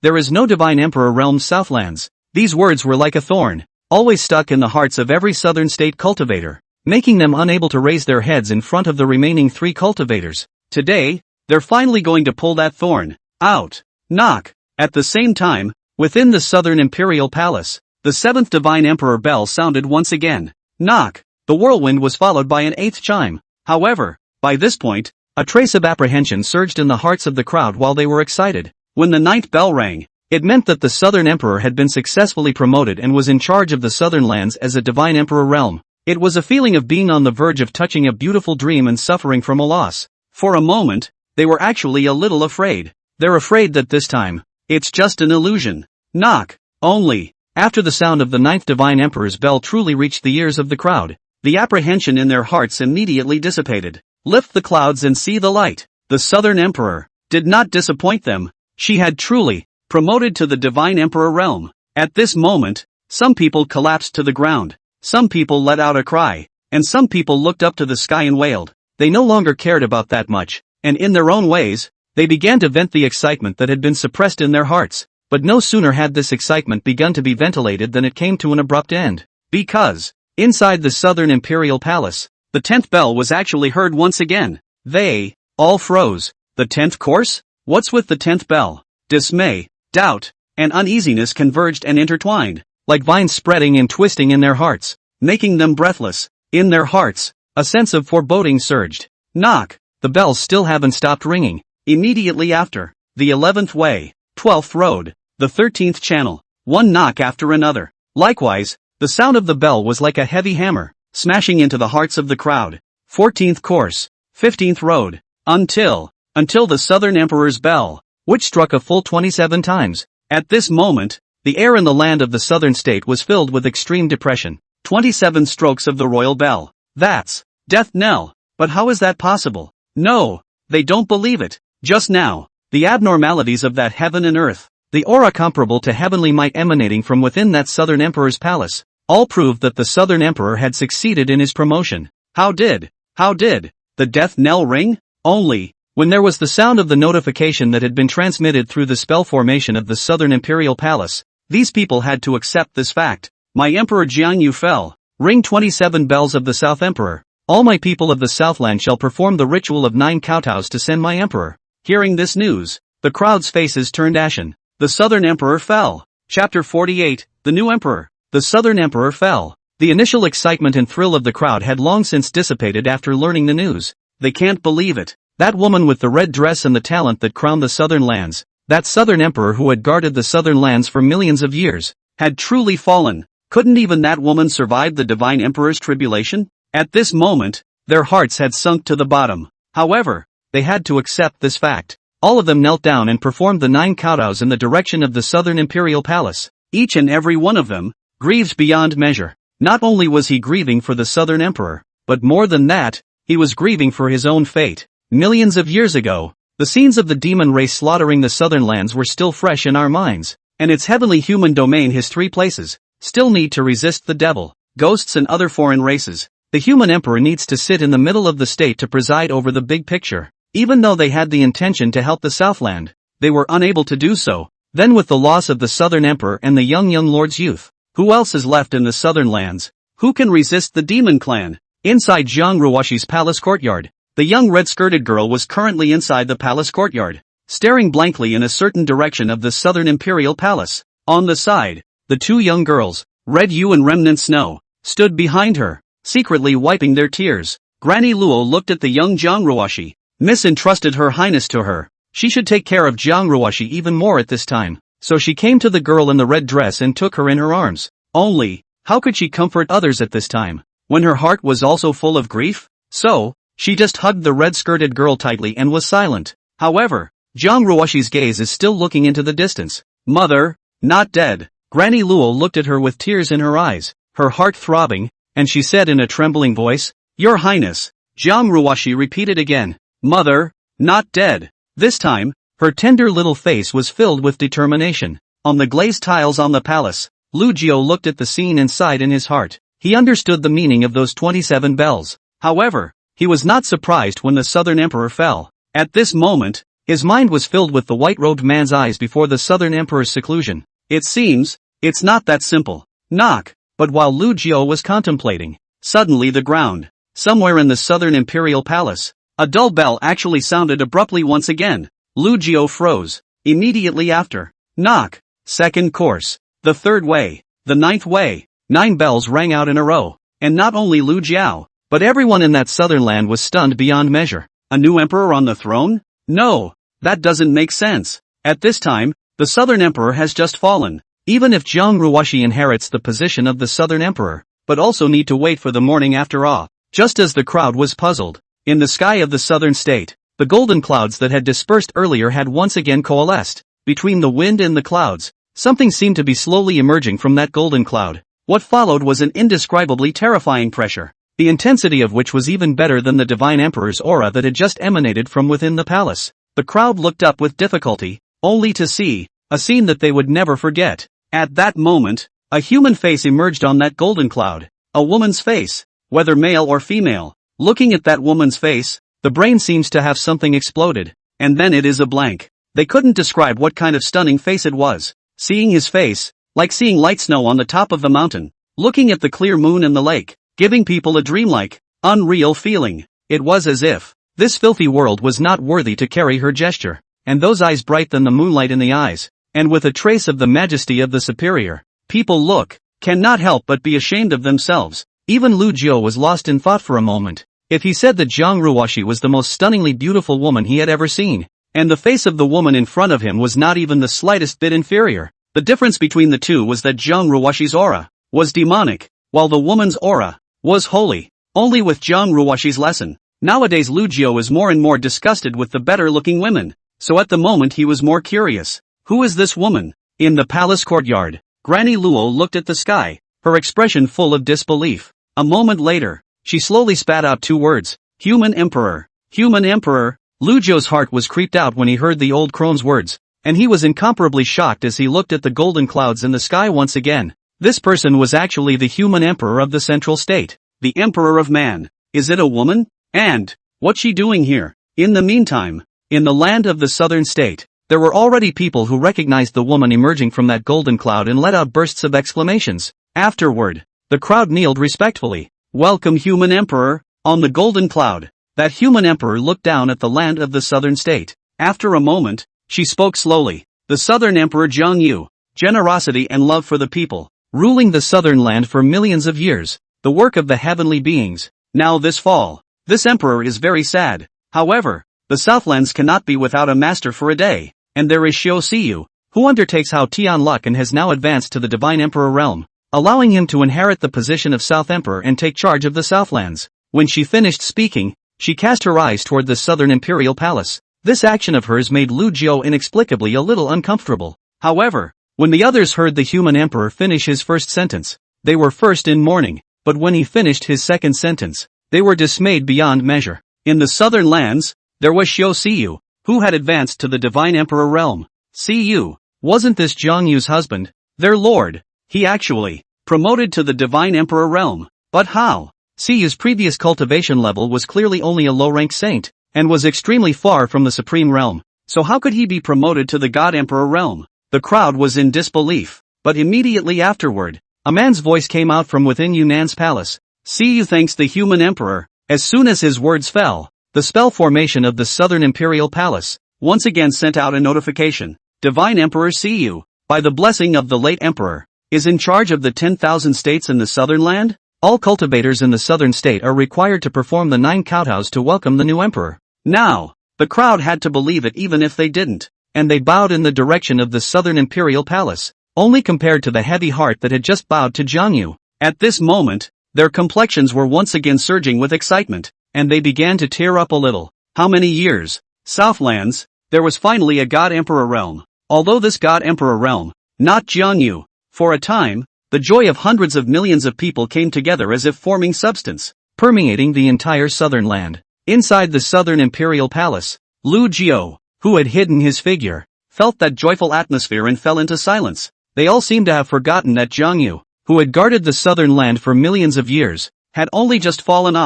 There is no divine emperor realm Southlands. These words were like a thorn, always stuck in the hearts of every southern state cultivator, making them unable to raise their heads in front of the remaining 3 cultivators. Today, they're finally going to pull that thorn out. Knock! At the same time, within the Southern Imperial Palace, the 7th Divine Emperor bell sounded once again. Knock! The whirlwind was followed by an 8th chime. However, by this point, a trace of apprehension surged in the hearts of the crowd while they were excited. When the 9th bell rang, it meant that the Southern Emperor had been successfully promoted and was in charge of the Southern lands as a divine emperor realm. It was a feeling of being on the verge of touching a beautiful dream and suffering from a loss. For a moment, they were actually a little afraid. They're afraid that this time, it's just an illusion. Knock! Only, after the sound of the 9th Divine Emperor's bell truly reached the ears of the crowd, the apprehension in their hearts immediately dissipated. Lift the clouds and see the light. The Southern Emperor did not disappoint them. She had truly promoted to the divine emperor realm. At this moment, some people collapsed to the ground, some people let out a cry, and some people looked up to the sky and wailed. They no longer cared about that much, and in their own ways, they began to vent the excitement that had been suppressed in their hearts. But no sooner had this excitement begun to be ventilated than it came to an abrupt end. Because, inside the Southern Imperial Palace, the 10th bell was actually heard once again. They all froze. The 10th course? What's with the 10th bell? Dismay, doubt, and uneasiness converged and intertwined. like vines spreading and twisting in their hearts, making them breathless. In their hearts, a sense of foreboding surged. Knock! The bells still haven't stopped ringing. Immediately after, the 11th way, 12th road, the 13th channel, one knock after another. Likewise, the sound of the bell was like a heavy hammer, smashing into the hearts of the crowd. 14th course, 15th road, until the Southern Emperor's bell, which struck a full 27 times. At this moment, the air in the land of the southern state was filled with extreme depression. 27 strokes of the royal bell. That's death knell. But how is that possible? No, they don't believe it. Just now, the abnormalities of that heaven and earth, the aura comparable to heavenly might emanating from within that southern emperor's palace, all proved that the southern emperor had succeeded in his promotion. How did the death knell ring? Only when there was the sound of the notification that had been transmitted through the spell formation of the southern imperial palace. These people had to accept this fact. My emperor Jiangyu fell. Ring 27 bells of the South Emperor. All my people of the Southland shall perform the ritual of 9 kowtows to send my emperor. Hearing this news, the crowd's faces turned ashen. The Southern Emperor fell. Chapter 48, The New Emperor. The Southern Emperor fell. The initial excitement and thrill of the crowd had long since dissipated after learning the news. They can't believe it. That woman with the red dress and the talent that crowned the southern lands, that southern emperor who had guarded the southern lands for millions of years, had truly fallen. Couldn't even that woman survive the divine emperor's tribulation? At this moment, their hearts had sunk to the bottom. However, they had to accept this fact. All of them knelt down and performed the 9 kowtows in the direction of the southern imperial palace. Each and every one of them grieved beyond measure. Not only was he grieving for the southern emperor, but more than that, he was grieving for his own fate. Millions of years ago, the scenes of the demon race slaughtering the southern lands were still fresh in our minds, and its heavenly human domain, his 3 places, still need to resist the devil, ghosts and other foreign races. The human emperor needs to sit in the middle of the state to preside over the big picture. Even though they had the intention to help the Southland, they were unable to do so. Then with the loss of the southern emperor and the young lord's youth, who else is left in the southern lands? Who can resist the demon clan? Inside Jiang Ruoshi's palace courtyard, the young red-skirted girl was currently inside the palace courtyard, staring blankly in a certain direction of the southern imperial palace. On the side, the 2 young girls, Red Yu and Remnant Snow, stood behind her, secretly wiping their tears. Granny Luo looked at the young Jiang Ruoshi. Miss entrusted her highness to her. She should take care of Jiang Ruoshi even more at this time. So she came to the girl in the red dress and took her in her arms. Only, how could she comfort others at this time, when her heart was also full of grief? So, she just hugged the red-skirted girl tightly and was silent. However, Jiang Ruoshi's gaze is still looking into the distance. Mother, not dead. Granny Luo looked at her with tears in her eyes, her heart throbbing, and she said in a trembling voice, Your Highness. Jiang Ruoshi repeated again, Mother, not dead. This time, her tender little face was filled with determination. On the glazed tiles on the palace, Lu Jiao looked at the scene inside in his heart. He understood the meaning of those 27 bells. However, he was not surprised when the southern emperor fell. At this moment, his mind was filled with the white-robed man's eyes before the southern emperor's seclusion. It seems, it's not that simple. Knock. But while Lu Jiao was contemplating, suddenly the ground, somewhere in the southern imperial palace, a dull bell actually sounded abruptly once again. Lu Jiao froze. Immediately after, knock. Second course. The 3rd way. The 9th way. 9 bells rang out in a row. And not only Lu Jiao, but everyone in that southern land was stunned beyond measure. A new emperor on the throne? No, that doesn't make sense. At this time, the southern emperor has just fallen. Even if Jiang Ruoshi inherits the position of the southern emperor, but also need to wait for the morning after all. Just as the crowd was puzzled, in the sky of the southern state, the golden clouds that had dispersed earlier had once again coalesced. Between the wind and the clouds, something seemed to be slowly emerging from that golden cloud. What followed was an indescribably terrifying pressure, the intensity of which was even better than the divine emperor's aura that had just emanated from within the palace. The crowd looked up with difficulty, only to see a scene that they would never forget. At that moment, a human face emerged on that golden cloud. A woman's face, whether male or female. Looking at that woman's face, the brain seems to have something exploded, and then it is a blank. They couldn't describe what kind of stunning face it was. Seeing his face, like seeing light snow on the top of the mountain, looking at the clear moon and the lake, giving people a dreamlike, unreal feeling. It was as if this filthy world was not worthy to carry her gesture, and those eyes bright than the moonlight in the eyes, and with a trace of the majesty of the superior. People cannot help but be ashamed of themselves. Even Lu Jiu was lost in thought for a moment. If he said that Zhang Ruoxi was the most stunningly beautiful woman he had ever seen, and the face of the woman in front of him was not even the slightest bit inferior, the difference between the two was that Zhang Ruoxi's aura was demonic, while the woman's aura was holy. Only with Zhang Ruoxi's lesson. Nowadays Lu Jiu is more and more disgusted with the better-looking women, so at the moment he was more curious. Who is this woman? In the palace courtyard, Granny Luo looked at the sky, her expression full of disbelief. A moment later, she slowly spat out two words, Human Emperor. Human Emperor. Lu Jiu's heart was creeped out when he heard the old crone's words, and he was incomparably shocked as he looked at the golden clouds in the sky once again. This person was actually the human emperor of the central state, the emperor of man. Is it a woman? And what's she doing here? In the meantime, in the land of the southern state, there were already people who recognized the woman emerging from that golden cloud and let out bursts of exclamations. Afterward, the crowd kneeled respectfully. Welcome, human emperor. On the golden cloud, that human emperor looked down at the land of the southern state. After a moment, she spoke slowly. The southern emperor Zhang Yu, generosity and love for the people, ruling the southern land for millions of years, the work of the heavenly beings. Now this fall, this emperor is very sad. However, the Southlands cannot be without a master for a day, and there is Xiu Siyu, who undertakes Hao Tianluk and has now advanced to the divine emperor realm, allowing him to inherit the position of South Emperor and take charge of the Southlands. When she finished speaking, she cast her eyes toward the southern imperial palace. This action of hers made Lu Jiu inexplicably a little uncomfortable. However, when the others heard the human emperor finish his first sentence, they were first in mourning, but when he finished his second sentence, they were dismayed beyond measure. In the southern lands, there was Xiu Siyu, who had advanced to the divine emperor realm. Siyu, wasn't this Zhang Yu's husband, their lord? He actually promoted to the divine emperor realm. But how? Siyu's previous cultivation level was clearly only a low-rank saint, and was extremely far from the supreme realm, so how could he be promoted to the god emperor realm? The crowd was in disbelief, but immediately afterward, a man's voice came out from within Yunan's palace. Siyu thanks the human emperor. As soon as his words fell, the spell formation of the southern imperial palace once again sent out a notification. Divine Emperor Siyu, by the blessing of the late emperor, is in charge of the 10,000 states in the southern land. All cultivators in the southern state are required to perform the 9 kowtows to welcome the new emperor. Now, the crowd had to believe it even if they didn't, and they bowed in the direction of the southern imperial palace, only compared to the heavy heart that had just bowed to Zhang Yu. At this moment, their complexions were once again surging with excitement, and they began to tear up a little. How many years? Southlands, there was finally a god emperor realm. Although this god emperor realm, not Zhang Yu, for a time, the joy of hundreds of millions of people came together as if forming substance, permeating the entire southern land. Inside the southern imperial palace, Lu Jiu, who had hidden his figure, felt that joyful atmosphere and fell into silence. They all seemed to have forgotten that Zhang Yu, who had guarded the southern land for millions of years, had only just fallen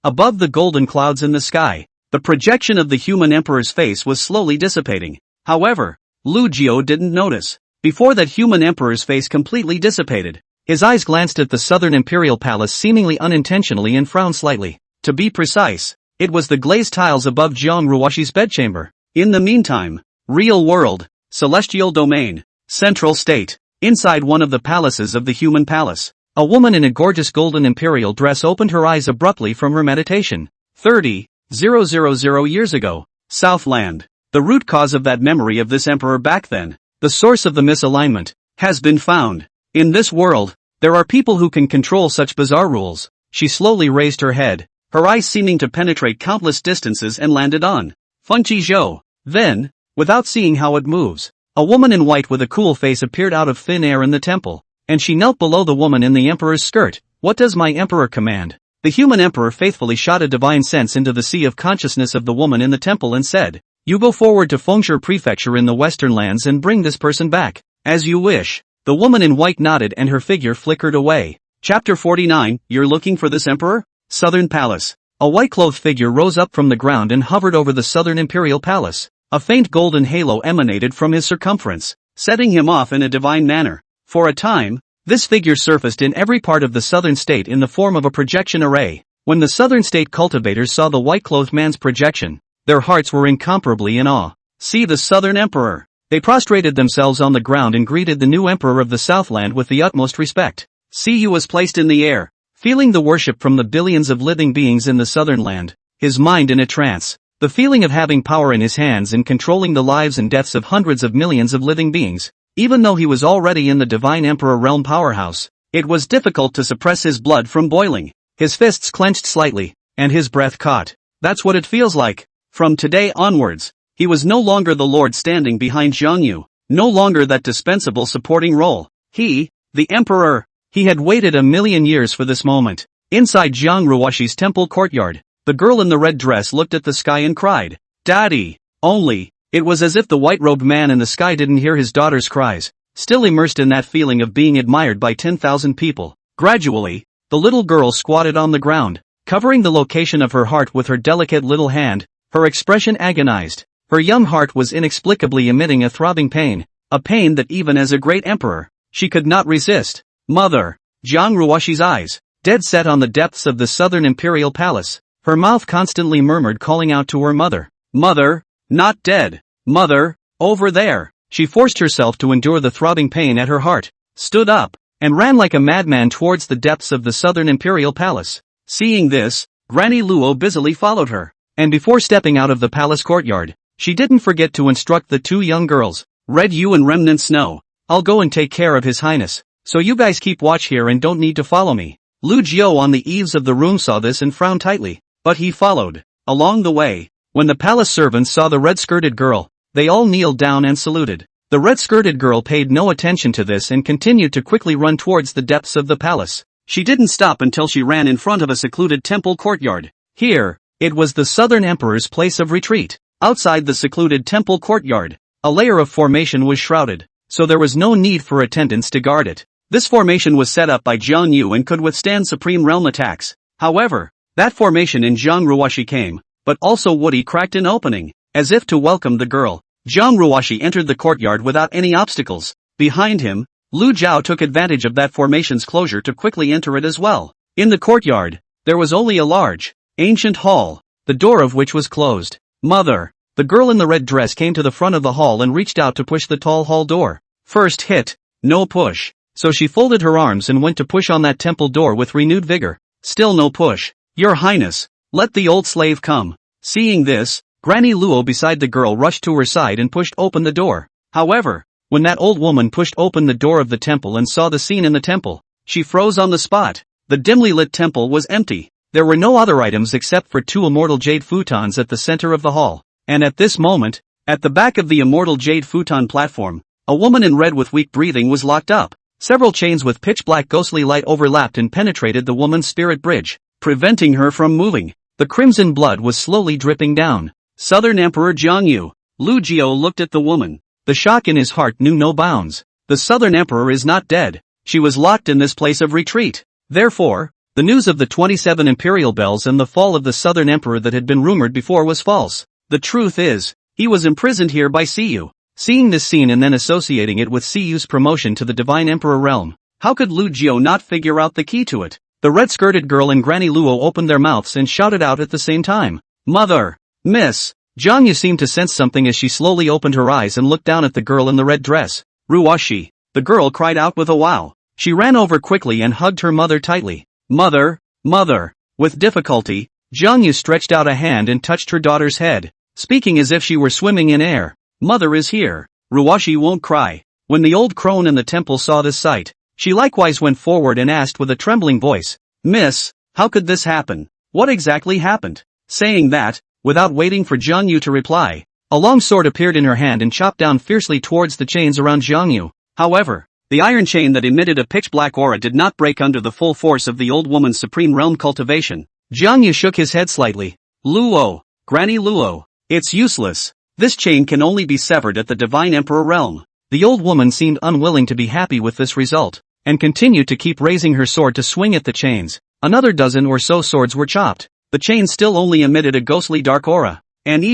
above the golden clouds in the sky. The projection of the human emperor's face was slowly dissipating. However, Lu Jiu didn't notice. Before that human emperor's face completely dissipated, his eyes glanced at the southern imperial palace seemingly unintentionally and frowned slightly. To be precise, it was the glazed tiles above Zhang Ruoxi's bedchamber. In the meantime, real world, celestial domain, central state. Inside one of the palaces of the human palace, a woman in a gorgeous golden imperial dress opened her eyes abruptly from her meditation. 30,000 years ago, Southland. The root cause of that memory of this emperor back then, the source of the misalignment, has been found. In this world, there are people who can control such bizarre rules. She slowly raised her head, her eyes seeming to penetrate countless distances and landed on Fengqi Zhou. Then, without seeing how it moves, a woman in white with a cool face appeared out of thin air in the temple, and she knelt below the woman in the emperor's skirt. What does my emperor command? The human emperor faithfully shot a divine sense into the sea of consciousness of the woman in the temple and said, "You go forward to Fengshe Prefecture in the western lands and bring this person back." "As you wish." The woman in white nodded and her figure flickered away. Chapter 49, You're looking for this emperor? Southern Palace. A white-clothed figure rose up from the ground and hovered over the southern imperial palace. A faint golden halo emanated from his circumference, setting him off in a divine manner. For a time, this figure surfaced in every part of the southern state in the form of a projection array. When the southern state cultivators saw the white-clothed man's projection, their hearts were incomparably in awe. See the southern emperor. They prostrated themselves on the ground and greeted the new emperor of the Southland with the utmost respect. Siyu was placed in the air, feeling the worship from the billions of living beings in the southern land, his mind in a trance. The feeling of having power in his hands and controlling the lives and deaths of hundreds of millions of living beings. Even though he was already in the Divine Emperor realm powerhouse, it was difficult to suppress his blood from boiling. His fists clenched slightly, and his breath caught. That's what it feels like. From today onwards, he was no longer the lord standing behind Zhang Yu, no longer that dispensable supporting role. He, the emperor, he had waited a million years for this moment. Inside Jiang Ruoshi's temple courtyard, the girl in the red dress looked at the sky and cried, "Daddy!" Only, it was as if the white-robed man in the sky didn't hear his daughter's cries, still immersed in that feeling of being admired by 10,000 people. Gradually, the little girl squatted on the ground, covering the location of her heart with her delicate little hand, her expression agonized. Her young heart was inexplicably emitting a throbbing pain, a pain that even as a great emperor, she could not resist. Mother! Jiang Ruoshi's eyes, dead set on the depths of the southern imperial palace, her mouth constantly murmured, calling out to her mother. Mother! Not dead! Mother! Over there! She forced herself to endure the throbbing pain at her heart, stood up, and ran like a madman towards the depths of the southern imperial palace. Seeing this, Granny Luo busily followed her, and before stepping out of the palace courtyard, she didn't forget to instruct the two young girls, Red Yu and Remnant Snow. I'll go and take care of His Highness, so you guys keep watch here and don't need to follow me. Lu Jiao on the eaves of the room saw this and frowned tightly, but he followed. Along the way, when the palace servants saw the red-skirted girl, they all kneeled down and saluted. The red-skirted girl paid no attention to this and continued to quickly run towards the depths of the palace. She didn't stop until she ran in front of a secluded temple courtyard. Here, it was the Southern Emperor's place of retreat. Outside the secluded temple courtyard, a layer of formation was shrouded, so there was no need for attendants to guard it. This formation was set up by Jiang Yu and could withstand Supreme Realm attacks. However, that formation in Jiang Ruoshi came, but also Woody cracked an opening, as if to welcome the girl. Jiang Ruoshi entered the courtyard without any obstacles. Behind him, Lu Jiao took advantage of that formation's closure to quickly enter it as well. In the courtyard, there was only a large, ancient hall, the door of which was closed. Mother! The girl in the red dress came to the front of the hall and reached out to push the tall hall door. First hit, no push. So she folded her arms and went to push on that temple door with renewed vigor. Still no push. Your Highness, let the old slave come. Seeing this, Granny Luo beside the girl rushed to her side and pushed open the door. However, when that old woman pushed open the door of the temple and saw the scene in the temple, she froze on the spot. The dimly lit temple was empty. There were no other items except for two immortal jade futons at the center of the hall. And at this moment, at the back of the immortal jade futon platform, a woman in red with weak breathing was locked up. Several chains with pitch-black ghostly light overlapped and penetrated the woman's spirit bridge, preventing her from moving. The crimson blood was slowly dripping down. Southern Emperor Jiang Yu. Lu Jiao looked at the woman. The shock in his heart knew no bounds. The Southern Emperor is not dead. She was locked in this place of retreat. Therefore, the news of the 27 imperial bells and the fall of the Southern Emperor that had been rumored before was false. The truth is, he was imprisoned here by Siyu. Seeing this scene and then associating it with Siyu's promotion to the Divine Emperor realm, how could Lu Jiao not figure out the key to it? The red-skirted girl and Granny Luo opened their mouths and shouted out at the same time. Mother! Miss! Jiang Yu seemed to sense something as she slowly opened her eyes and looked down at the girl in the red dress. Ruoshi! The girl cried out with a wow. She ran over quickly and hugged her mother tightly. Mother! Mother! With difficulty, Jiang Yu stretched out a hand and touched her daughter's head, speaking as if she were swimming in air. Mother is here. Ruoshi won't cry. When the old crone in the temple saw this sight, she likewise went forward and asked with a trembling voice, Miss, how could this happen? What exactly happened? Saying that, without waiting for Jiang Yu to reply, a long sword appeared in her hand and chopped down fiercely towards the chains around Jiang Yu. However, the iron chain that emitted a pitch-black aura did not break under the full force of the old woman's supreme realm cultivation. Jiang Yu shook his head slightly. Luo, Granny Luo, it's useless. This chain can only be severed at the Divine Emperor realm. The old woman seemed unwilling to be happy with this result, and continued to keep raising her sword to swing at the chains. Another dozen or so swords were chopped. The chain still only emitted a ghostly dark aura, and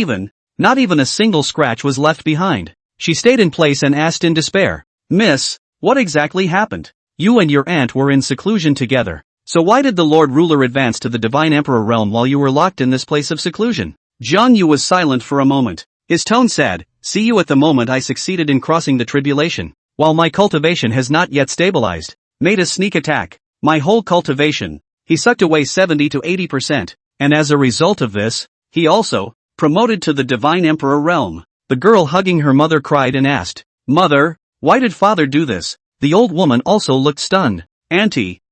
not even a single scratch was left behind. She stayed in place and asked in despair, Miss, what exactly happened? You and your aunt were in seclusion together, so why did the Lord Ruler advance to the Divine Emperor realm while you were locked in this place of seclusion? Jiang Yu was silent for a moment. His tone sad, see you at the moment I succeeded in crossing the tribulation, while my cultivation has not yet stabilized, made a sneak attack, my whole cultivation, he sucked away 70 to 80%, and as a result of this, he also, promoted to the divine emperor realm. The girl hugging her mother cried and asked, Mother, why did father do this? The old woman also looked stunned. Auntie,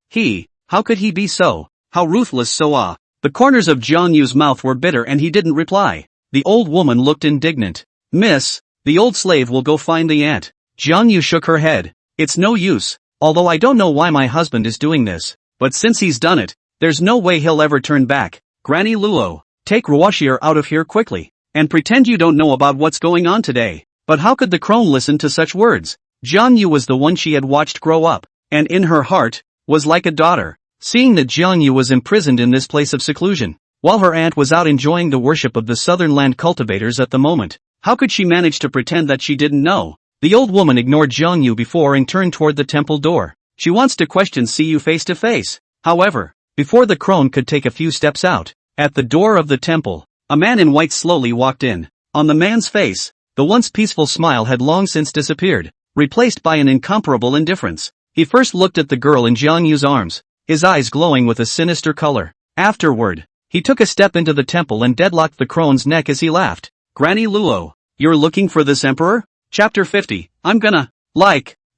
how could he be so? How ruthless so The corners of Jiang Yu's mouth were bitter and he didn't reply. The old woman looked indignant. Miss, the old slave will go find the aunt. Jiang Yu shook her head. It's no use, although I don't know why my husband is doing this, but since he's done it, there's no way he'll ever turn back. Granny Luo, take Ruoxier out of here quickly, and pretend you don't know about what's going on today. But how could the crone listen to such words? Jiang Yu was the one she had watched grow up, and in her heart, was like a daughter. Seeing that Jiang Yu was imprisoned in this place of seclusion, while her aunt was out enjoying the worship of the southern land cultivators at the moment, how could she manage to pretend that she didn't know? The old woman ignored Jiang Yu before and turned toward the temple door. She wants to question Siyu face to face. However, before the crone could take a few steps out, at the door of the temple, a man in white slowly walked in. On the man's face, the once peaceful smile had long since disappeared, replaced by an incomparable indifference. He first looked at the girl in Jiang Yu's arms, his eyes glowing with a sinister color. Afterward, he took a step into the temple and deadlocked the crone's neck as he laughed. Granny Luo, you're looking for this emperor? Chapter 50, I'm gonna,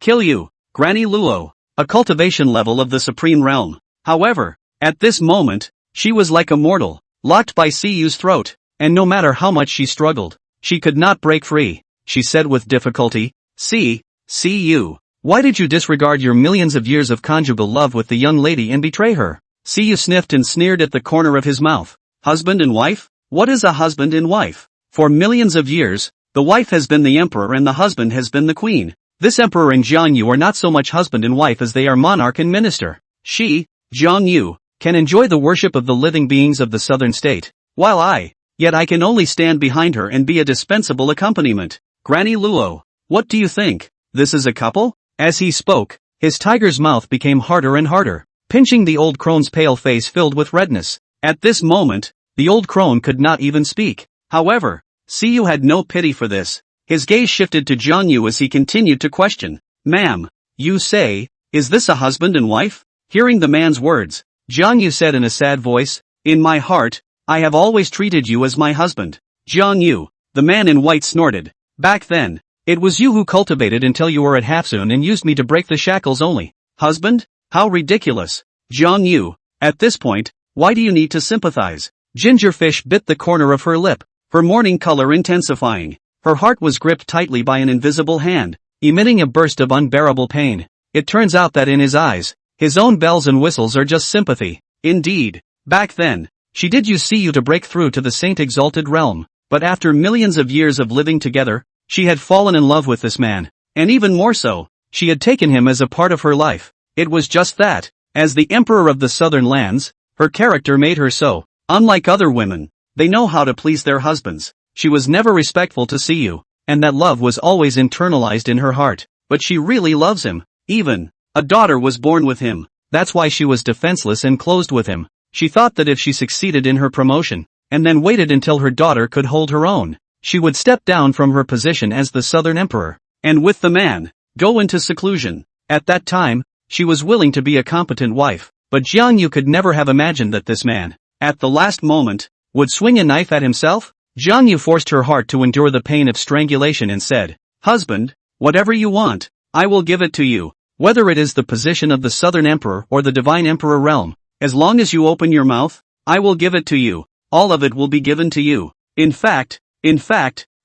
kill you. Granny Luo, a cultivation level of the supreme realm. However, at this moment, she was like a mortal, locked by Siyu's throat, and no matter how much she struggled, she could not break free. She said with difficulty, Siyu, why did you disregard your millions of years of conjugal love with the young lady and betray her? Siyu sniffed and sneered at the corner of his mouth. Husband and wife? What is a husband and wife? For millions of years, the wife has been the emperor and the husband has been the queen. This emperor and Jiang Yu are not so much husband and wife as they are monarch and minister. She, Jiang Yu, can enjoy the worship of the living beings of the southern state, while I can only stand behind her and be a dispensable accompaniment. Granny Luo, what do you think? This is a couple? As he spoke, his tiger's mouth became harder and harder, pinching the old crone's pale face filled with redness. At this moment, the old crone could not even speak. However, Siyu had no pity for this. His gaze shifted to Jiang Yu as he continued to question. Ma'am, you say, is this a husband and wife? Hearing the man's words, Jiang Yu said in a sad voice, in my heart, I have always treated you as my husband. Jiang Yu, the man in white snorted. Back then, it was you who cultivated until you were at Hafsun and used me to break the shackles only. Husband? How ridiculous. Jiang Yu, at this point, why do you need to sympathize? Gingerfish bit the corner of her lip, her morning color intensifying. Her heart was gripped tightly by an invisible hand, emitting a burst of unbearable pain. It turns out that in his eyes, his own bells and whistles are just sympathy. Indeed, back then, she did use Siyu to break through to the saint-exalted realm, but after millions of years of living together, she had fallen in love with this man, and even more so, she had taken him as a part of her life. It was just that, as the emperor of the southern lands, her character made her so. Unlike other women, they know how to please their husbands. She was never respectful to Siyu, and that love was always internalized in her heart, but she really loves him. Even, a daughter was born with him. That's why she was defenseless and closed with him. She thought that if she succeeded in her promotion, and then waited until her daughter could hold her own, she would step down from her position as the southern emperor, and with the man, go into seclusion. At that time, she was willing to be a competent wife, but Jiang Yu could never have imagined that this man, at the last moment, would swing a knife at himself. Jiang Yu forced her heart to endure the pain of strangulation and said, Husband, whatever you want, I will give it to you, whether it is the position of the southern emperor or the divine emperor realm, as long as you open your mouth, I will give it to you, all of it will be given to you. In fact,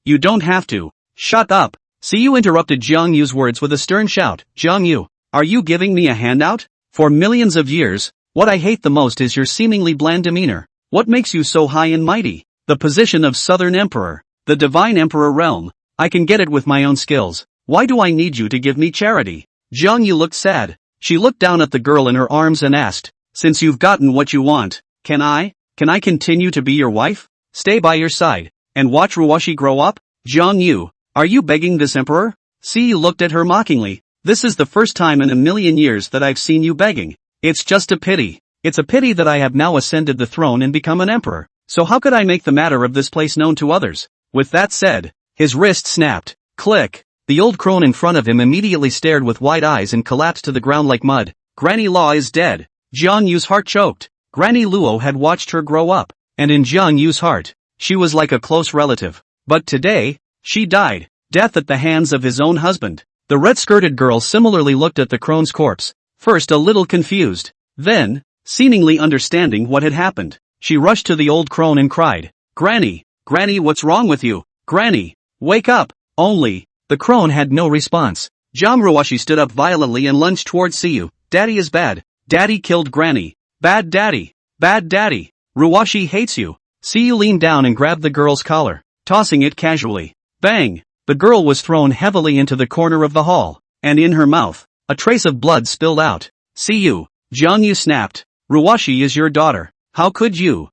you don't have to. Shut up. Siyu interrupted Jiang Yu's words with a stern shout. Jiang Yu, are you giving me a handout? For millions of years, what I hate the most is your seemingly bland demeanor. What makes you so high and mighty? The position of Southern Emperor, the Divine Emperor realm. I can get it with my own skills. Why do I need you to give me charity? Jiang Yu looked sad. She looked down at the girl in her arms and asked, since you've gotten what you want, can I continue to be your wife? Stay by your side, and watch Ruoxi grow up? Jiang Yu, are you begging this emperor? Siyu looked at her mockingly. This is the first time in a million years that I've seen you begging. It's just a pity. It's a pity that I have now ascended the throne and become an emperor. So how could I make the matter of this place known to others? With that said, his wrist snapped. Click. The old crone in front of him immediately stared with wide eyes and collapsed to the ground like mud. Granny Law is dead. Jiang Yu's heart choked. Granny Luo had watched her grow up, and in Jiang Yu's heart, she was like a close relative. But today, she died. Death at the hands of his own husband. The red-skirted girl similarly looked at the crone's corpse, first a little confused, then, seemingly understanding what had happened. She rushed to the old crone and cried, "Granny, Granny, what's wrong with you? Granny, wake up!" Only, the crone had no response. Jiang Ruoshi stood up violently and lunged towards Siyu. "Daddy is bad. Daddy killed Granny. Bad daddy. Bad daddy. Ruoshi hates you." Siyu leaned down and grabbed the girl's collar, tossing it casually. Bang! The girl was thrown heavily into the corner of the hall, and in her mouth, a trace of blood spilled out. "Siyu," Jiang Yu snapped. "Ruoshi is your daughter. How could you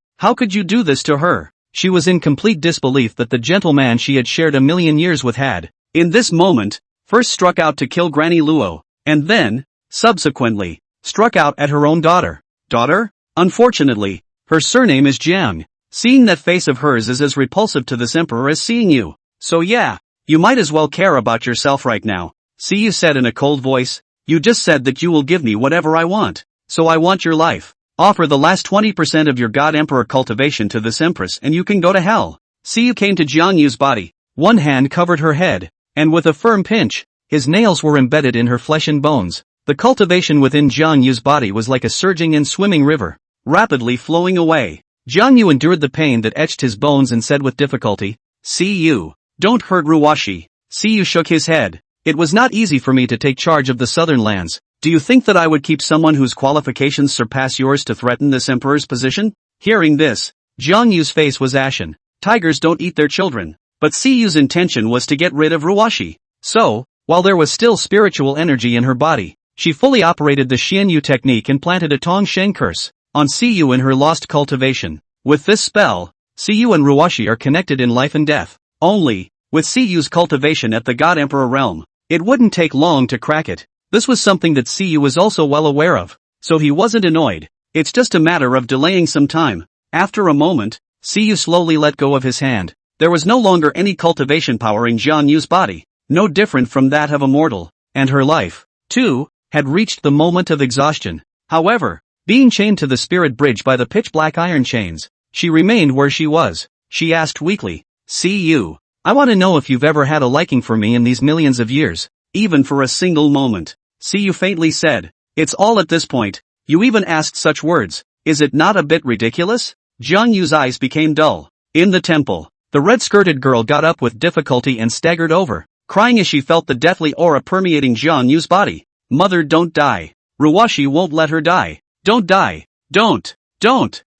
do this to her?" She was in complete disbelief that the gentleman she had shared a million years with had, in this moment, first struck out to kill Granny Luo, and then, subsequently, struck out at her own daughter. Daughter? Unfortunately, her surname is Jiang. Seeing that face of hers is as repulsive to this emperor as seeing you. So yeah, you might as well care about yourself right now. Siyu said in a cold voice. "You just said that you will give me whatever I want. So I want your life. Offer the last 20% of your God Emperor cultivation to this empress and you can go to hell." Siyu came to Jiang Yu's body. One hand covered her head, and with a firm pinch, his nails were embedded in her flesh and bones. The cultivation within Jiang Yu's body was like a surging and swimming river, rapidly flowing away. Jiang Yu endured the pain that etched his bones and said with difficulty, "Siyu, don't hurt Ruoshi." Siyu shook his head. "It was not easy for me to take charge of the southern lands. Do you think that I would keep someone whose qualifications surpass yours to threaten this emperor's position?" Hearing this, Jiang Yu's face was ashen. Tigers don't eat their children. But Siyu's intention was to get rid of Ruoshi. So, while there was still spiritual energy in her body, she fully operated the Xianyu technique and planted a Tong Sheng curse on Siyu in her lost cultivation. With this spell, Siyu and Ruoshi are connected in life and death. Only, with Siyu's cultivation at the God Emperor realm, it wouldn't take long to crack it. This was something that Siyu was also well aware of, so he wasn't annoyed. It's just a matter of delaying some time. After a moment, Siyu slowly let go of his hand. There was no longer any cultivation power in Jiang Yu's body, no different from that of a mortal, and her life, too, had reached the moment of exhaustion. However, being chained to the spirit bridge by the pitch-black iron chains, she remained where she was. She asked weakly, "Siyu, I want to know if you've ever had a liking for me in these millions of years, even for a single moment." Siyu faintly said, "It's all at this point. You even asked such words. Is it not a bit ridiculous?" Jiang Yu's eyes became dull. In the temple, the red-skirted girl got up with difficulty and staggered over, crying as she felt the deathly aura permeating Jiang Yu's body. "Mother, don't die. Ruoshi won't let her die. Don't die. Don't.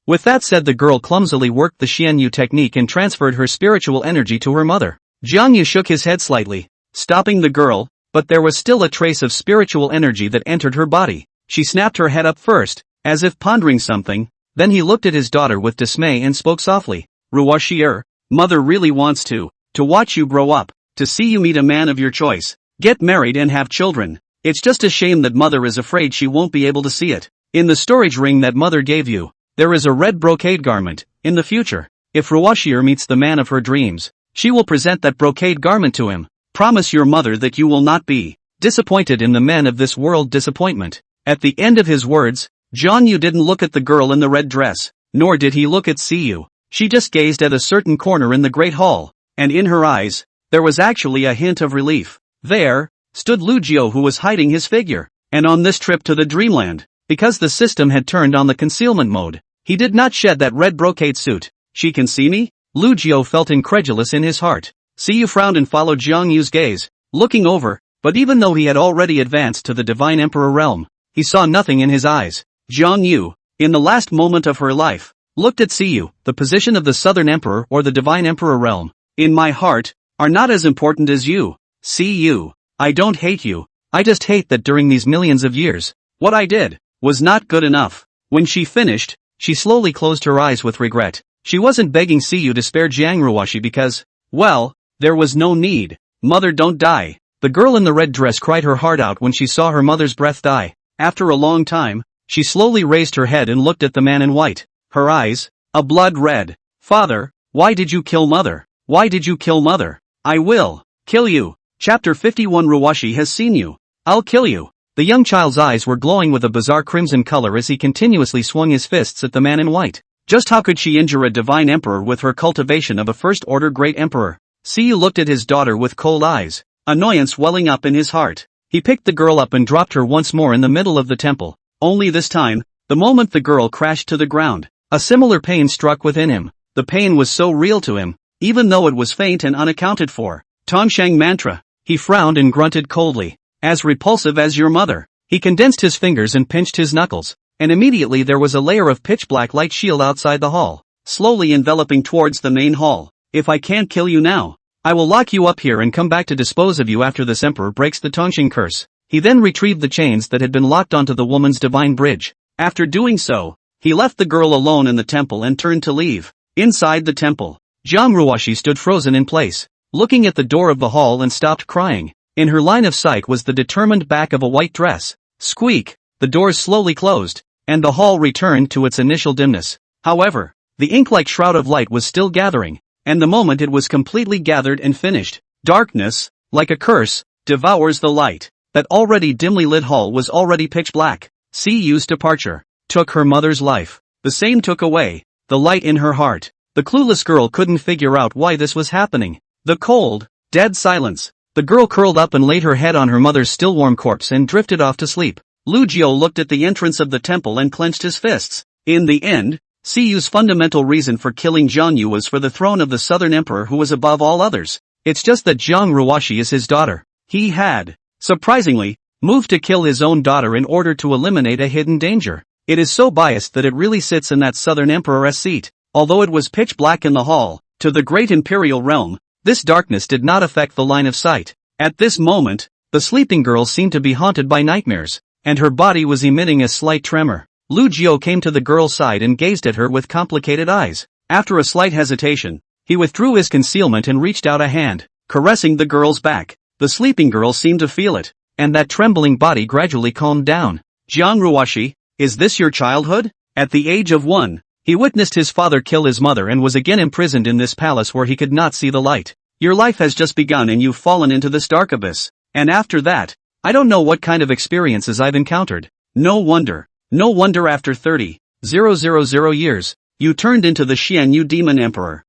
With that said, the girl clumsily worked the Xianyu technique and transferred her spiritual energy to her mother. Jiang Yu shook his head slightly, stopping the girl, but there was still a trace of spiritual energy that entered her body. She snapped her head up first, as if pondering something, then he looked at his daughter with dismay and spoke softly. "Ruoshi, Mother really wants to watch you grow up, to see you meet a man of your choice, get married and have children. It's just a shame that Mother is afraid she won't be able to see it. In the storage ring that Mother gave you, there is a red brocade garment. In the future, if Ruoshi meets the man of her dreams, she will present that brocade garment to him. Promise your mother that you will not be disappointed in the men of this world." Disappointment. At the end of his words, Jiang Yu didn't look at the girl in the red dress, nor did he look at Siyu. She just gazed at a certain corner in the great hall, and in her eyes, there was actually a hint of relief. There stood Lu Jiu, who was hiding his figure, and on this trip to the dreamland, because the system had turned on the concealment mode, he did not shed that red brocade suit. "She can see me?" Lu Jiu felt incredulous in his heart. Siyu frowned and followed Jiang Yu's gaze, looking over, but even though he had already advanced to the Divine Emperor realm, he saw nothing in his eyes. Jiang Yu, in the last moment of her life, looked at Siyu. "The position of the Southern Emperor or the Divine Emperor realm, in my heart, are not as important as you. Siyu, I don't hate you, I just hate that during these millions of years, what I did was not good enough." When she finished, she slowly closed her eyes with regret. She wasn't begging Siyu to spare Jiang Ruoshi because, well, there was no need. "Mother, don't die." The girl in the red dress cried her heart out when she saw her mother's breath die. After a long time, she slowly raised her head and looked at the man in white. Her eyes, a blood red. "Father, why did you kill Mother?" Why did you kill mother? I will kill you. Chapter 51 Ruwashi has seen you. I'll kill you. The young child's eyes were glowing with a bizarre crimson color as he continuously swung his fists at the man in white. Just how could she injure a divine emperor with her cultivation of a first-order great emperor? Siyu looked at his daughter with cold eyes, annoyance welling up in his heart. He picked the girl up and dropped her once more in the middle of the temple. Only this time, the moment the girl crashed to the ground, a similar pain struck within him. The pain was so real to him, even though it was faint and unaccounted for. Tongshang mantra. He frowned and grunted coldly. As repulsive as your mother. He condensed his fingers and pinched his knuckles, and immediately there was a layer of pitch-black light shield outside the hall, slowly enveloping towards the main hall. If I can't kill you now, I will lock you up here and come back to dispose of you after this emperor breaks the Tongsheng curse. He then retrieved the chains that had been locked onto the woman's divine bridge. After doing so, he left the girl alone in the temple and turned to leave. Inside the temple, Jiang Ruwashi stood frozen in place, looking at the door of the hall and stopped crying. In her line of sight was the determined back of a white dress. Squeak! The doors slowly closed, and the hall returned to its initial dimness. However, the ink-like shroud of light was still gathering, and the moment it was completely gathered and finished, darkness, like a curse, devours the light. That already dimly lit hall was already pitch black. Siyu's departure took her mother's life. The same took away the light in her heart. The clueless girl couldn't figure out why this was happening. The cold, dead silence. The girl curled up and laid her head on her mother's still warm corpse and drifted off to sleep. Lu Jiu looked at the entrance of the temple and clenched his fists. In the end, Siyu's fundamental reason for killing Jiang Yu was for the throne of the southern emperor who was above all others. It's just that Jiang Ruwashi is his daughter. He had, surprisingly, moved to kill his own daughter in order to eliminate a hidden danger. It is so biased that it really sits in that southern emperor's seat. Although it was pitch black in the hall, to the great imperial realm, this darkness did not affect the line of sight. At this moment, the sleeping girl seemed to be haunted by nightmares, and her body was emitting a slight tremor. Lu Jiu came to the girl's side and gazed at her with complicated eyes. After a slight hesitation, he withdrew his concealment and reached out a hand, caressing the girl's back. The sleeping girl seemed to feel it, and that trembling body gradually calmed down. Jiang Ruwashi, is this your childhood? At the age of 1, he witnessed his father kill his mother and was again imprisoned in this palace where he could not see the light. Your life has just begun and you've fallen into this dark abyss. And after that, I don't know what kind of experiences I've encountered. No wonder after 30,000 years, you turned into the Xianyu demon emperor.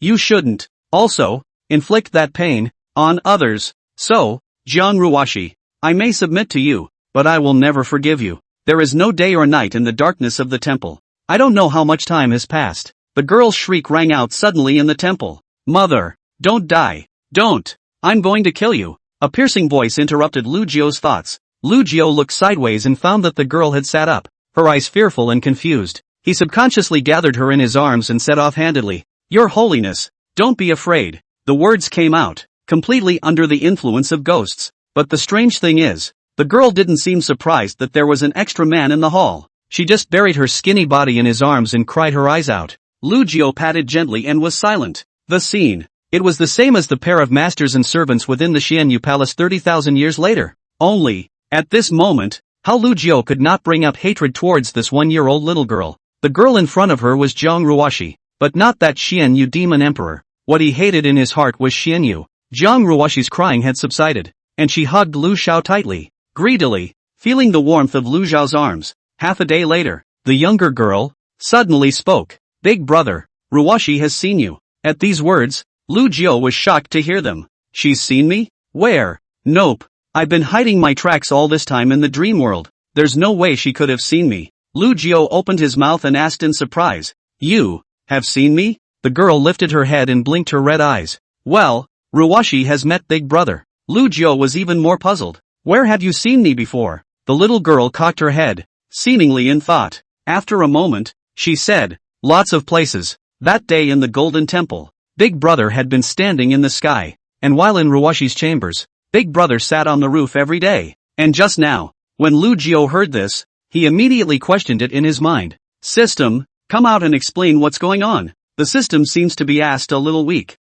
You shouldn't, also, inflict that pain, on others. So, Jiang Ruwashi, I may submit to you, but I will never forgive you. There is no day or night in the darkness of the temple. I don't know how much time has passed. The girl's shriek rang out suddenly in the temple. Mother, don't die. Don't. I'm going to kill you. A piercing voice interrupted Lu Jiu's thoughts. Lu Jiu looked sideways and found that the girl had sat up, her eyes fearful and confused. He subconsciously gathered her in his arms and said offhandedly, Your Holiness, don't be afraid. The words came out, completely under the influence of ghosts. But the strange thing is, the girl didn't seem surprised that there was an extra man in the hall. She just buried her skinny body in his arms and cried her eyes out. Lu Jiu patted gently and was silent. The scene. It was the same as the pair of masters and servants within the Xianyu palace 30,000 years later. Only, at this moment, how Lu Jiu could not bring up hatred towards this 1-year-old little girl. The girl in front of her was Jiang Ruwashi, but not that Xianyu demon emperor. What he hated in his heart was Xianyu. Jiang Ruwashi's crying had subsided, and she hugged Lu Xiao tightly, greedily, feeling the warmth of Lu Xiao's arms. Half a day later, the younger girl suddenly spoke. Big brother, Ruwashi has seen you. At these words, Lu Jiu was shocked to hear them. She's seen me? Where? Nope. I've been hiding my tracks all this time in the dream world. There's no way she could have seen me. Lu Jiu opened his mouth and asked in surprise. You have seen me? The girl lifted her head and blinked her red eyes. Well, Ruwashi has met Big Brother. Lu Jiu was even more puzzled. Where have you seen me before? The little girl cocked her head, seemingly in thought. After a moment, she said, Lots of places. That day in the Golden Temple, Big Brother had been standing in the sky, and while in Ruwashi's chambers, Big Brother sat on the roof every day. And just now, when Lu Jiu heard this, he immediately questioned it in his mind. System, come out and explain what's going on. The system seems to be asked a little weak.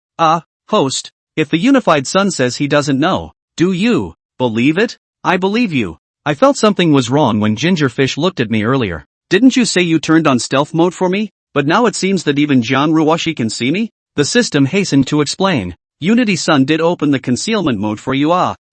Host, if the unified sun says he doesn't know, do you believe it? I believe you. I felt something was wrong when Gingerfish looked at me earlier. Didn't you say you turned on stealth mode for me? But now it seems that even Jiang Ruwashi can see me? the system hastened to explain. Unity-san did open the concealment mode for you.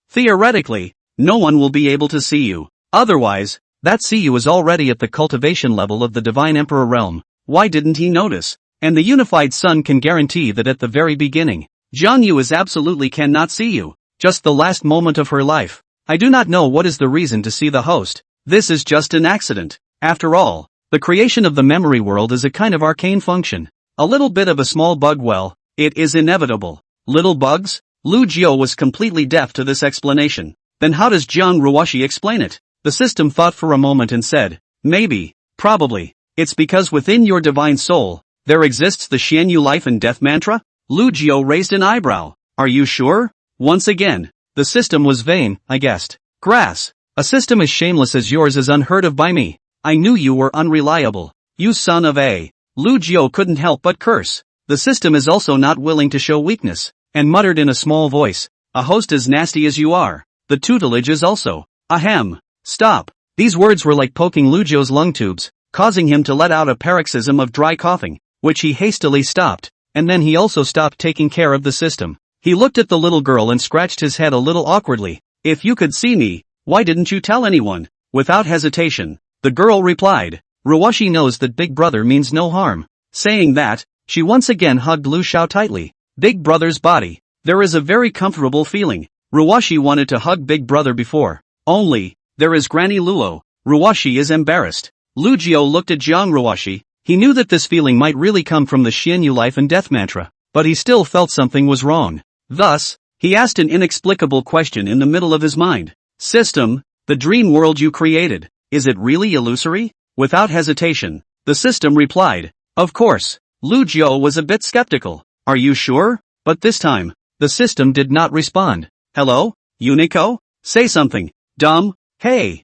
Theoretically, no one will be able to see you. Otherwise, that CU is already at the cultivation level of the Divine Emperor realm. Why didn't he notice? And the Unified Sun can guarantee that at the very beginning, Jiang Yu is absolutely cannot see you. Just the last moment of her life. I do not know what is the reason to see the host. This is just an accident. After all, the creation of the memory world is a kind of arcane function. A little bit of a small bug, well, it is inevitable. Little bugs? Lu Jiao was completely deaf to this explanation. Then how does Jiang Ruoshi explain it? The system thought for a moment and said, maybe, probably, it's because within your divine soul, there exists the Xianyu life and death mantra? Lu Jiao raised an eyebrow. Are you sure? Once again, the system was vain, I guessed. Grass. A system as shameless as yours is unheard of by me. I knew you were unreliable. You son of a. Lu Jiao couldn't help but curse. The system is also not willing to show weakness, and muttered in a small voice, a host as nasty as you are. The tutelage is also. Ahem. Stop. These words were like poking Lu Jiao's lung tubes, causing him to let out a paroxysm of dry coughing, which he hastily stopped, and then he also stopped taking care of the system. He looked at the little girl and scratched his head a little awkwardly. If you could see me, why didn't you tell anyone? Without hesitation, the girl replied. Ruoshi knows that Big Brother means no harm. Saying that, she once again hugged Lu Xiao tightly. Big Brother's body. There is a very comfortable feeling. Ruoshi wanted to hug Big Brother before. Only, there is Granny Luo. Ruoshi is embarrassed. Lu Jiao looked at Jiang Ruoshi. He knew that this feeling might really come from the Xianyu life and death mantra, but he still felt something was wrong. Thus, he asked an inexplicable question in the middle of his mind. System, the dream world you created, is it really illusory? Without hesitation, the system replied. Of course. Lu Jiao was a bit skeptical. Are you sure? But this time, the system did not respond. Hello? Unico? Say something. Dumb? Hey.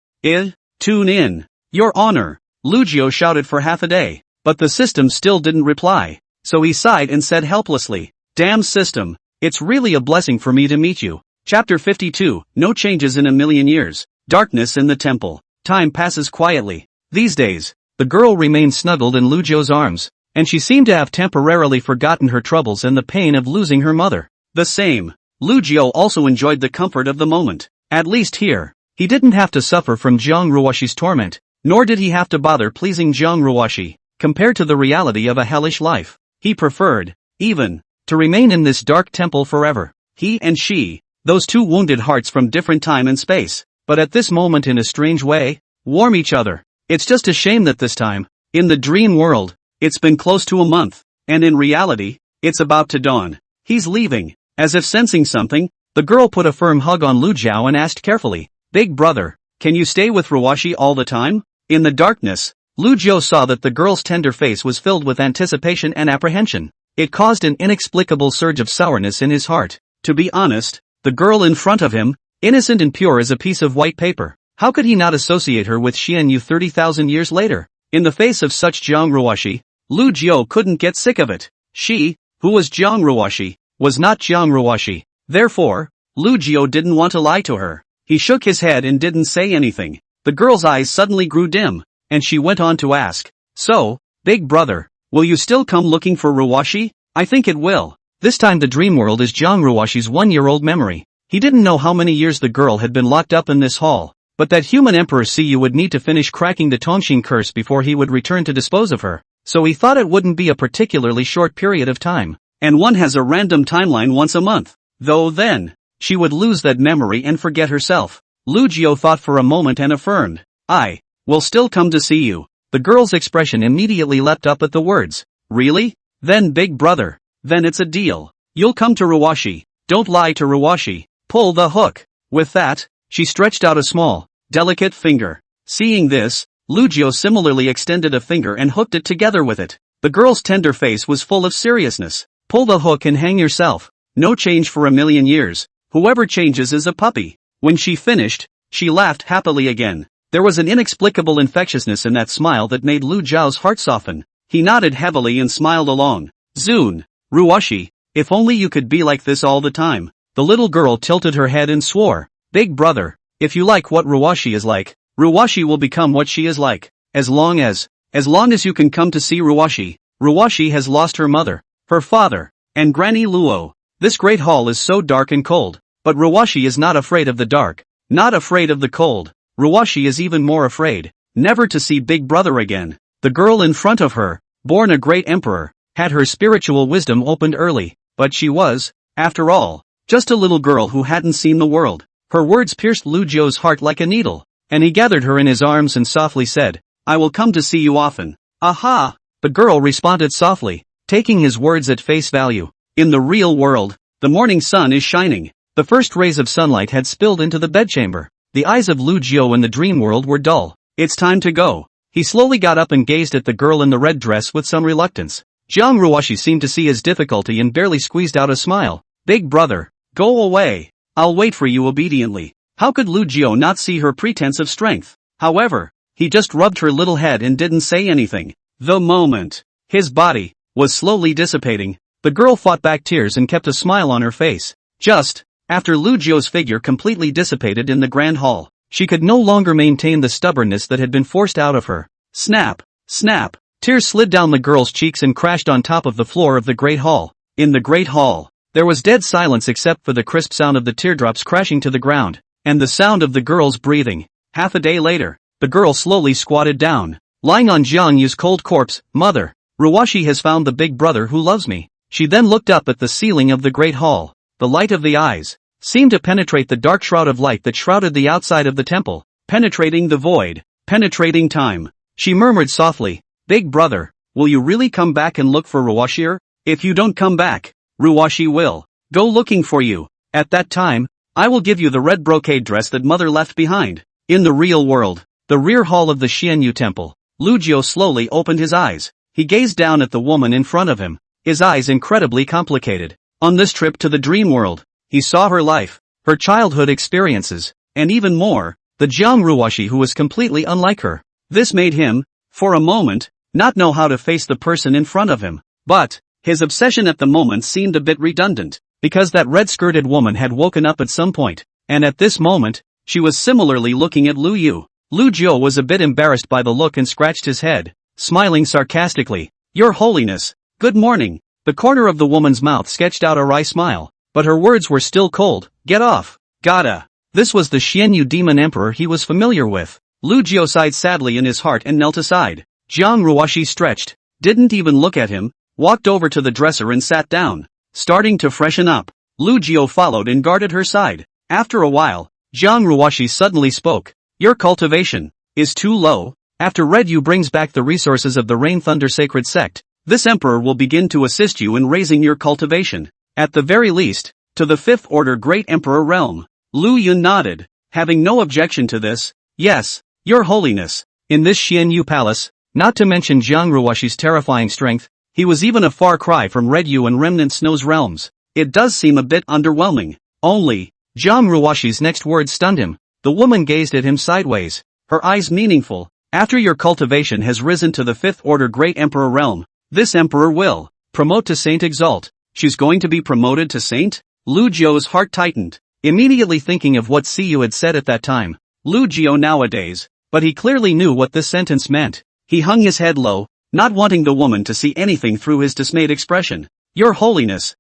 Tune in. Your Honor. Lu Jiao shouted for half a day, but the system still didn't reply. So he sighed and said helplessly, damn system. It's really a blessing for me to meet you. Chapter 52, No changes in a million years. Darkness in the temple. Time passes quietly. These days, the girl remained snuggled in Lu Jiao's arms, and she seemed to have temporarily forgotten her troubles and the pain of losing her mother. The same. Lu Jiao also enjoyed the comfort of the moment. At least here, he didn't have to suffer from Jiang Ruoshi's torment, nor did he have to bother pleasing Jiang Ruoshi. Compared to the reality of a hellish life, he preferred, even, to remain in this dark temple forever. He and she, those two wounded hearts from different time and space, but at this moment in a strange way, warm each other. It's just a shame that this time, in the dream world, it's been close to a month, and in reality, it's about to dawn. He's leaving. As if sensing something, the girl put a firm hug on Lu Jiao and asked carefully, Big Brother, can you stay with Ruoshi all the time? In the darkness, Lu Jiao saw that the girl's tender face was filled with anticipation and apprehension. It caused an inexplicable surge of sourness in his heart. To be honest, the girl in front of him, innocent and pure as a piece of white paper, how could he not associate her with Xianyu 30,000 years later? In the face of such Jiang Ruoshi, Lu Jiao couldn't get sick of it. She, who was Jiang Ruoshi, was not Jiang Ruoshi. Therefore, Lu Jiao didn't want to lie to her. He shook his head and didn't say anything. The girl's eyes suddenly grew dim, and she went on to ask, so, Big Brother, will you still come looking for Ruoshi? I think it will. This time the dream world is Jiang Ruoshi's one-year-old memory. He didn't know how many years the girl had been locked up in this hall, but that human Emperor Siyu would need to finish cracking the Tongxing curse before he would return to dispose of her, so he thought it wouldn't be a particularly short period of time, and one has a random timeline once a month, though then, she would lose that memory and forget herself. Lu Jiao thought for a moment and affirmed, I will still come to see you. The girl's expression immediately leapt up at the words. Really? Then Big Brother, then it's a deal. You'll come to Ruoshi. Don't lie to Ruoshi. Pull the hook. With that, she stretched out a small, delicate finger. Seeing this, Lu Jiao similarly extended a finger and hooked it together with it. The girl's tender face was full of seriousness. Pull the hook and hang yourself. No change for a million years. Whoever changes is a puppy. When she finished, she laughed happily again. There was an inexplicable infectiousness in that smile that made Lu Jiao's heart soften. He nodded heavily and smiled along. Zun, Ruoshi, if only you could be like this all the time. The little girl tilted her head and swore. Big Brother, if you like what Ruoshi is like, Ruoshi will become what she is like. As long as you can come to see Ruoshi. Ruoshi has lost her mother, her father, And Granny Luo. This great hall is so dark and cold. But Ruwashi is not afraid of the dark. Not afraid of the cold. Ruwashi is even more afraid. Never to see Big Brother again. The girl in front of her, born a great emperor, had her spiritual wisdom opened early. But she was, after all, just a little girl who hadn't seen the world. Her words pierced Lu Jiu's heart like a needle. And he gathered her in his arms and softly said, I will come to see you often. Aha! The girl responded softly, taking his words at face value. In the real world, the morning sun is shining. The first rays of sunlight had spilled into the bedchamber. The eyes of Lu Jiu in the dream world were dull. It's time to go. He slowly got up and gazed at the girl in the red dress with some reluctance. Jiang Ruwashi seemed to see his difficulty and barely squeezed out a smile. Big brother, go away. I'll wait for you obediently. How could Lu Jiu not see her pretense of strength? However, he just rubbed her little head and didn't say anything. The moment his body was slowly dissipating, the girl fought back tears and kept a smile on her face. Just after Lu Jiu's figure completely dissipated in the grand hall, she could no longer maintain the stubbornness that had been forced out of her. Snap! Snap! Tears slid down the girl's cheeks and crashed on top of the floor of the great hall. In the great hall, there was dead silence except for the crisp sound of the teardrops crashing to the ground, and the sound of the girl's breathing. Half a day later, the girl slowly squatted down, lying on Jiang Yu's cold corpse. Mother, Ruwashi has found the big brother who loves me. She then looked up at the ceiling of the great hall. The light of the eyes seemed to penetrate the dark shroud of light that shrouded the outside of the temple, penetrating the void, penetrating time. She murmured softly, Big brother, will you really come back and look for Ruwashi? If you don't come back, Ruwashi will go looking for you. At that time, I will give you the red brocade dress that mother left behind. In the real world, the rear hall of the Xianyu temple, Lu Jiu slowly opened his eyes. He gazed down at the woman in front of him, his eyes incredibly complicated. On this trip to the dream world, he saw her life, her childhood experiences, and even more, the Jiang Ruwashi who was completely unlike her. This made him, for a moment, not know how to face the person in front of him. But his obsession at the moment seemed a bit redundant, because that red-skirted woman had woken up at some point, and at this moment, she was similarly looking at Lu Yu. Lu Jiu was a bit embarrassed by the look and scratched his head, smiling sarcastically. Your Holiness, good morning. The corner of the woman's mouth sketched out a wry smile, but her words were still cold. Get off. Gotta. This was the Xianyu demon emperor he was familiar with. Lu Jiu sighed sadly in his heart and knelt aside. Jiang Ruwashi stretched, didn't even look at him, walked over to the dresser and sat down. Starting to freshen up, Lu Jiu followed and guarded her side. After a while, Jiang Ruwashi suddenly spoke. Your cultivation is too low. After Red Yu brings back the resources of the Rain Thunder Sacred Sect, this emperor will begin to assist you in raising your cultivation. At the very least, to the Fifth Order Great Emperor realm. Lu Yun nodded, having no objection to this. Yes, Your Holiness. In this Xianyu palace, not to mention Jiang Ruwashi's terrifying strength, he was even a far cry from Red Yu and Remnant Snow's realms. It does seem a bit underwhelming. Only, Jiang Ruwashi's next words stunned him. The woman gazed at him sideways, her eyes meaningful. After your cultivation has risen to the Fifth Order Great Emperor realm, this emperor will promote to Saint Exalt. She's going to be promoted to Saint? Lu Jiu's heart tightened, immediately thinking of what Siyu had said at that time. Lu Jiu nowadays, but he clearly knew what this sentence meant. He hung his head low, not wanting the woman to see anything through his dismayed expression. Your Holiness,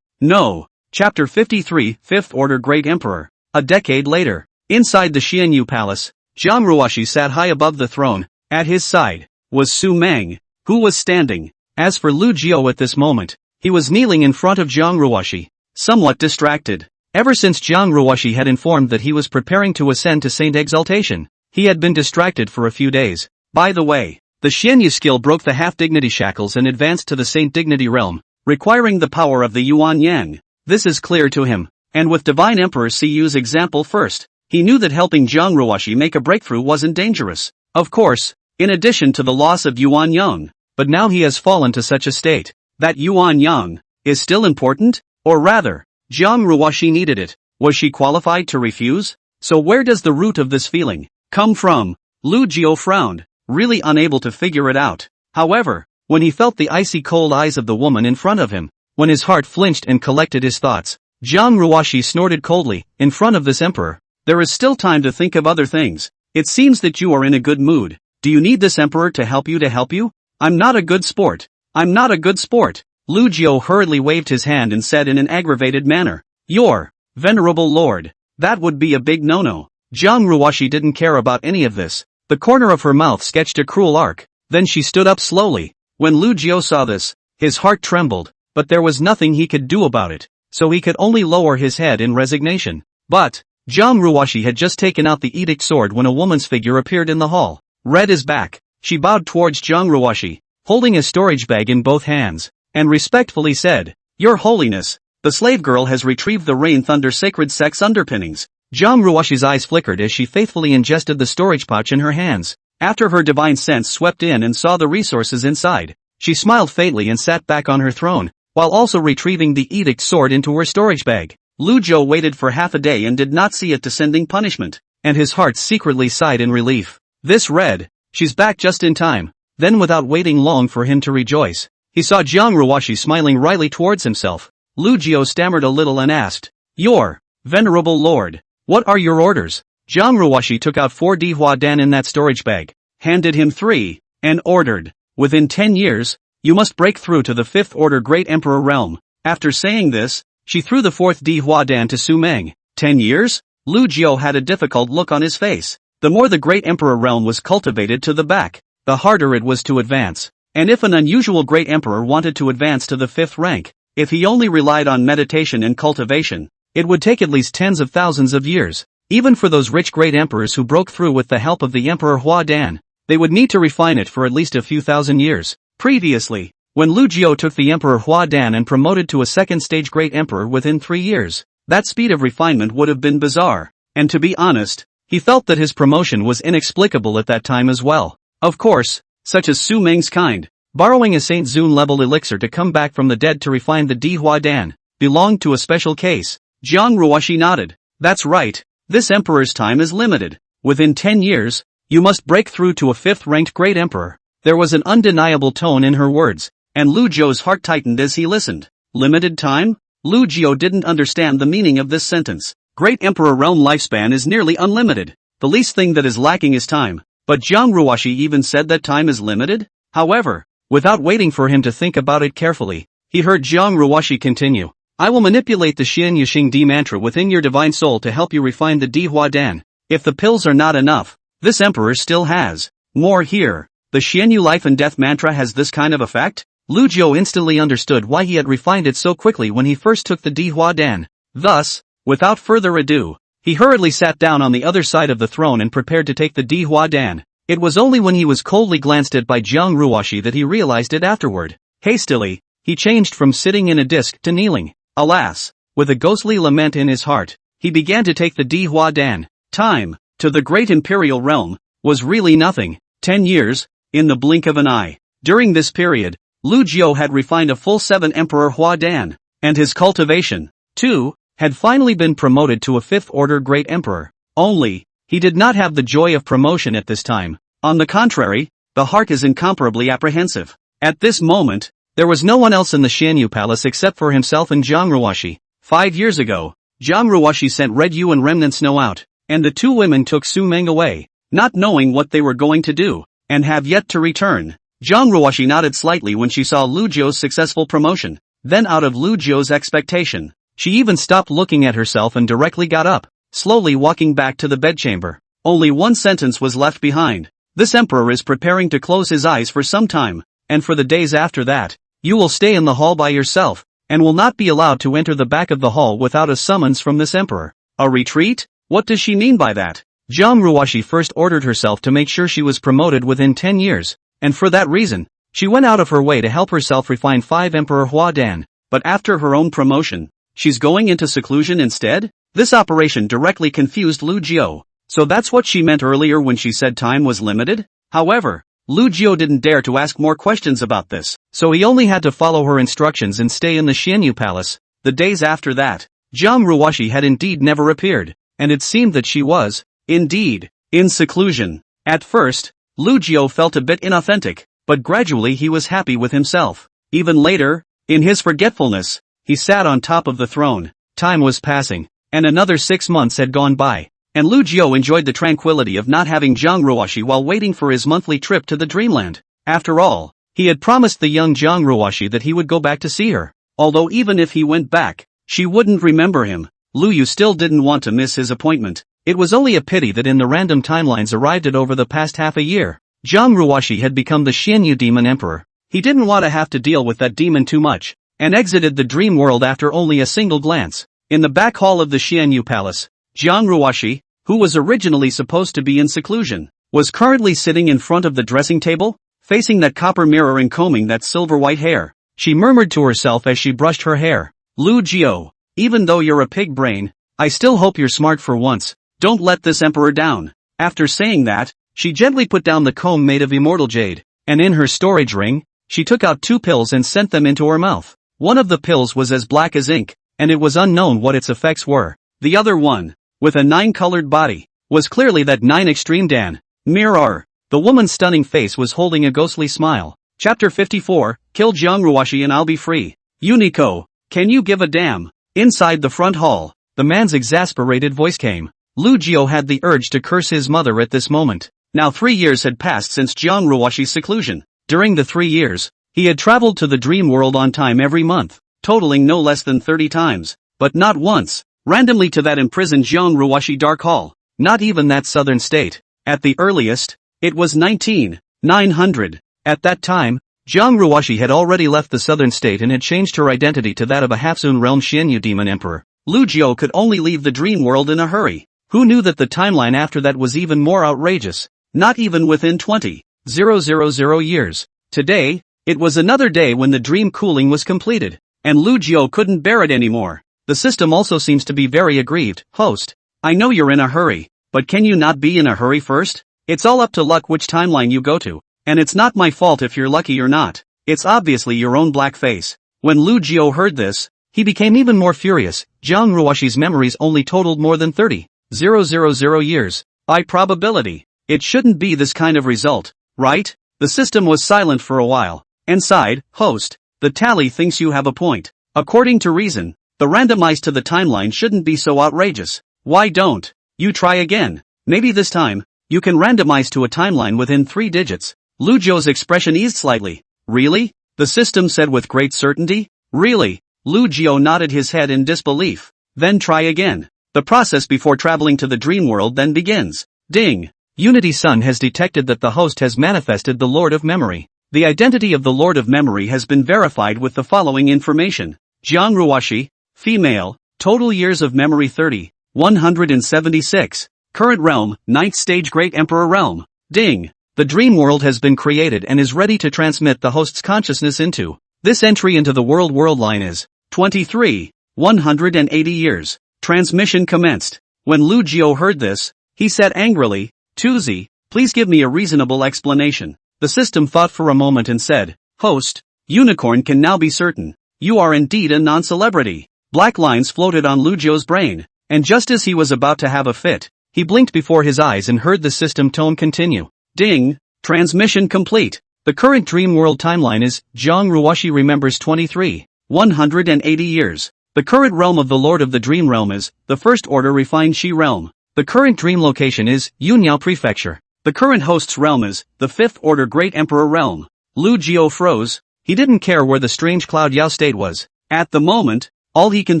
no. Chapter 53, Fifth Order Great Emperor. A decade later, inside the Xianyu Palace, Jiang Ruwashi sat high above the throne. At his side was Su Meng, who was standing. As for Lu Jiu at this moment, he was kneeling in front of Jiang Ruwashi, somewhat distracted. Ever since Jiang Ruwashi had informed that he was preparing to ascend to Saint Exaltation, he had been distracted for a few days. By the way, the Xianyu skill broke the half-dignity shackles and advanced to the Saint Dignity realm, requiring the power of the Yuan Yang. This is clear to him, and with Divine Emperor Siyu's example first, he knew that helping Jiang Ruwashi make a breakthrough wasn't dangerous. Of course, in addition to the loss of Yuan Yang, but now he has fallen to such a state that Yuan Yang is still important, or rather, Jiang Ruwashi needed it. Was she qualified to refuse? So where does the root of this feeling come from? Lu Jiu frowned, really unable to figure it out. However, when he felt the icy cold eyes of the woman in front of him, when his heart flinched and collected his thoughts, Jiang Ruwashi snorted coldly. In front of this emperor, there is still time to think of other things. It seems that you are in a good mood. Do you need this emperor to help you? I'm not a good sport. I'm not a good sport. Lu Jiu hurriedly waved his hand and said in an aggravated manner, "Your venerable lord, that would be a big no-no." Jiang Ruoshi didn't care about any of this. The corner of her mouth sketched a cruel arc, then she stood up slowly. When Lu Jiu saw this, his heart trembled, but there was nothing he could do about it, so he could only lower his head in resignation. But Jiang Ruoshi had just taken out the edict sword when a woman's figure appeared in the hall. Red is back. She bowed towards Jiang Ruoshi, holding a storage bag in both hands, and respectfully said, "Your Holiness, the slave girl has retrieved the Rain Thunder sacred sex underpinnings." Jiang Ruoshi's eyes flickered as she faithfully ingested the storage pouch in her hands. After her divine sense swept in and saw the resources inside, she smiled faintly and sat back on her throne, while also retrieving the edict sword into her storage bag. Lu Jiu waited for half a day and did not see it descending punishment, and his heart secretly sighed in relief. This Red, she's back just in time. Then without waiting long for him to rejoice, he saw Jiang Ruoshi smiling wryly towards himself. Lu Jiu stammered a little and asked, "Your venerable lord, what are your orders?" Jiang Ruoshi took out 4 Dihua Dan in that storage bag, handed him 3, and ordered, "Within 10 years, you must break through to the 5th Order Great Emperor realm." After saying this, she threw the 4th Dihua Dan to Su Meng. 10 years? Lu Jiu had a difficult look on his face. The more the Great Emperor realm was cultivated to the back, the harder it was to advance. And if an unusual Great Emperor wanted to advance to the 5th rank, if he only relied on meditation and cultivation, it would take at least tens of thousands of years. Even for those rich great emperors who broke through with the help of the Emperor Hua Dan, they would need to refine it for at least a few thousand years. Previously, when Lu Jiu took the Emperor Hua Dan and promoted to a second stage great emperor within 3 years, that speed of refinement would have been bizarre. And to be honest, he felt that his promotion was inexplicable at that time as well. Of course, such as Su Meng's kind, borrowing a Saint Zun level elixir to come back from the dead to refine the Dihua Dan, belonged to a special case. Jiang Ruoshi nodded. That's right. This emperor's time is limited. Within 10 years, you must break through to a 5th-ranked great emperor. There was an undeniable tone in her words, and Lu Jiu's heart tightened as he listened. Limited time? Lu Jiu didn't understand the meaning of this sentence. Great emperor realm lifespan is nearly unlimited. The least thing that is lacking is time. But Jiang Ruoshi even said that time is limited? However, without waiting for him to think about it carefully, he heard Jiang Ruoshi continue. I will manipulate the Xian Yixing Di mantra within your divine soul to help you refine the Dihua Dan. If the pills are not enough, this emperor still has more here. The Xianyu life and death mantra has this kind of effect? Lu Jiu instantly understood why he had refined it so quickly when he first took the Dihua Dan. Thus, without further ado, he hurriedly sat down on the other side of the throne and prepared to take the Dihua Dan. It was only when he was coldly glanced at by Jiang Ruoshi that he realized it afterward. Hastily, he changed from sitting in a disc to kneeling. Alas, with a ghostly lament in his heart, he began to take the Dihua Dan. Time, to the great imperial realm, was really nothing. 10 years, in the blink of an eye. During this period, Lu Jiu had refined a full 7 Emperor Hua Dan, and his cultivation, too, had finally been promoted to a 5th order great emperor. Only, he did not have the joy of promotion at this time. On the contrary, the heart is incomparably apprehensive. At this moment, there was no one else in the Xianyu palace except for himself and Jiang Ruoshi. 5 years ago, Jiang Ruoshi sent Red Yu and Remnant Snow out, and the 2 women took Su Meng away, not knowing what they were going to do, and have yet to return. Jiang Ruoshi nodded slightly when she saw Lu Jiu's successful promotion. Then out of Lu Jiu's expectation, she even stopped looking at herself and directly got up, slowly walking back to the bedchamber. Only one sentence was left behind. This emperor is preparing to close his eyes for some time, and for the days after that, you will stay in the hall by yourself, and will not be allowed to enter the back of the hall without a summons from this emperor. A retreat? What does she mean by that? Jiang Ruoshi first ordered herself to make sure she was promoted within 10 years, and for that reason, she went out of her way to help herself refine 5 Emperor Hua Dan, but after her own promotion, she's going into seclusion instead? This operation directly confused Lu Jiu. So that's what she meant earlier when she said time was limited? However, Lu Jiu didn't dare to ask more questions about this, so he only had to follow her instructions and stay in the Xianyu palace. The days after that, Jiang Ruoshi had indeed never appeared, and it seemed that she was, indeed, in seclusion. At first, Lu Jiu felt a bit inauthentic, but gradually he was happy with himself. Even later, in his forgetfulness, he sat on top of the throne. Time was passing, and another 6 months had gone by. And Lu Jiu enjoyed the tranquility of not having Jiang Ruoshi while waiting for his monthly trip to the dreamland. After all, He had promised the young Jiang Ruoxi that he would go back to see her. Although even if he went back, she wouldn't remember him. Lu Yu still didn't want to miss his appointment. It was only a pity that in the random timelines arrived at over the past half a year, Jiang Ruoxi had become the Xianyu demon emperor. He didn't want to have to deal with that demon too much, and exited the dream world after only a single glance. In the back hall of the Xianyu palace, Jiang Ruoxi, who was originally supposed to be in seclusion, was currently sitting in front of the dressing table, facing that copper mirror and combing that silver white hair. She murmured to herself as she brushed her hair, "Lu Jiao, even though you're a pig brain, I still hope you're smart for once. Don't let this emperor down." After saying that, she gently put down the comb made of immortal jade, and in her storage ring, she took out 2 pills and sent them into her mouth. One of the pills was as black as ink, and it was unknown what its effects were. The other one, with a 9-colored body, was clearly that 9 extreme Dan. Mirror. The woman's stunning face was holding a ghostly smile. Chapter 54, Kill Jiang Ruoxi and I'll be free. Unico, can you give a damn? Inside the front hall, the man's exasperated voice came. Lu Jiao had the urge to curse his mother at this moment. Now 3 years had passed since Jiang Ruoxi's seclusion. During the 3 years, he had traveled to the dream world on time every month, totaling no less than 30 times, but not once, randomly to that imprisoned Jiang Ruoxi dark hall, not even that southern state. At the earliest, it was 1900. At that time, Jiang Ruoxi had already left the southern state and had changed her identity to that of a Half-Zun realm Xianyu demon emperor. Lu Jiao could only leave the dream world in a hurry. Who knew that the timeline after that was even more outrageous? Not even within 20,000 years. Today, it was another day when the dream cooling was completed, and Lu Jiao couldn't bear it anymore. The system also seems to be very aggrieved. Host, I know you're in a hurry, but can you not be in a hurry first? It's all up to luck which timeline you go to, and it's not my fault if you're lucky or not. It's obviously your own black face. When Lu Jiao heard this, he became even more furious. Jiang Ruoxi's memories only totaled more than 30,000 years. By probability, it shouldn't be this kind of result, right? The system was silent for a while, and sighed, Host, the tally thinks you have a point. According to reason, the randomized to the timeline shouldn't be so outrageous. Why don't you try again? Maybe this time, you can randomize to a timeline within 3 digits. Lu Jiao's expression eased slightly. Really? The system said with great certainty. Really? Lu Jiao nodded his head in disbelief. Then try again. The process before traveling to the dream world then begins. Ding! Unity Sun has detected that the host has manifested the Lord of Memory. The identity of the Lord of Memory has been verified with the following information. Jiang Ruoxi, female, total years of memory 30,176. Current realm, 9th stage Great Emperor realm. Ding! The dream world has been created and is ready to transmit the host's consciousness into. This entry into the world line is 23,180 years. Transmission commenced. When Lu Jiao heard this, he said angrily, Tuzi, please give me a reasonable explanation. The system thought for a moment and said, Host, Unicorn can now be certain. You are indeed a non-celebrity. Black lines floated on Lu Jiao's brain, and just as he was about to have a fit, he blinked before his eyes and heard the system tone continue. Ding! Transmission complete. The current dream world timeline is, Jiang Ruoxi remembers 23,180 years. The current realm of the Lord of the Dream Realm is, the First Order Refined Shi Realm. The current dream location is, Yunyao Prefecture. The current host's realm is, the Fifth Order Great Emperor Realm. Lu Jiao froze. He didn't care where the strange Cloud Yao state was. At the moment, all he can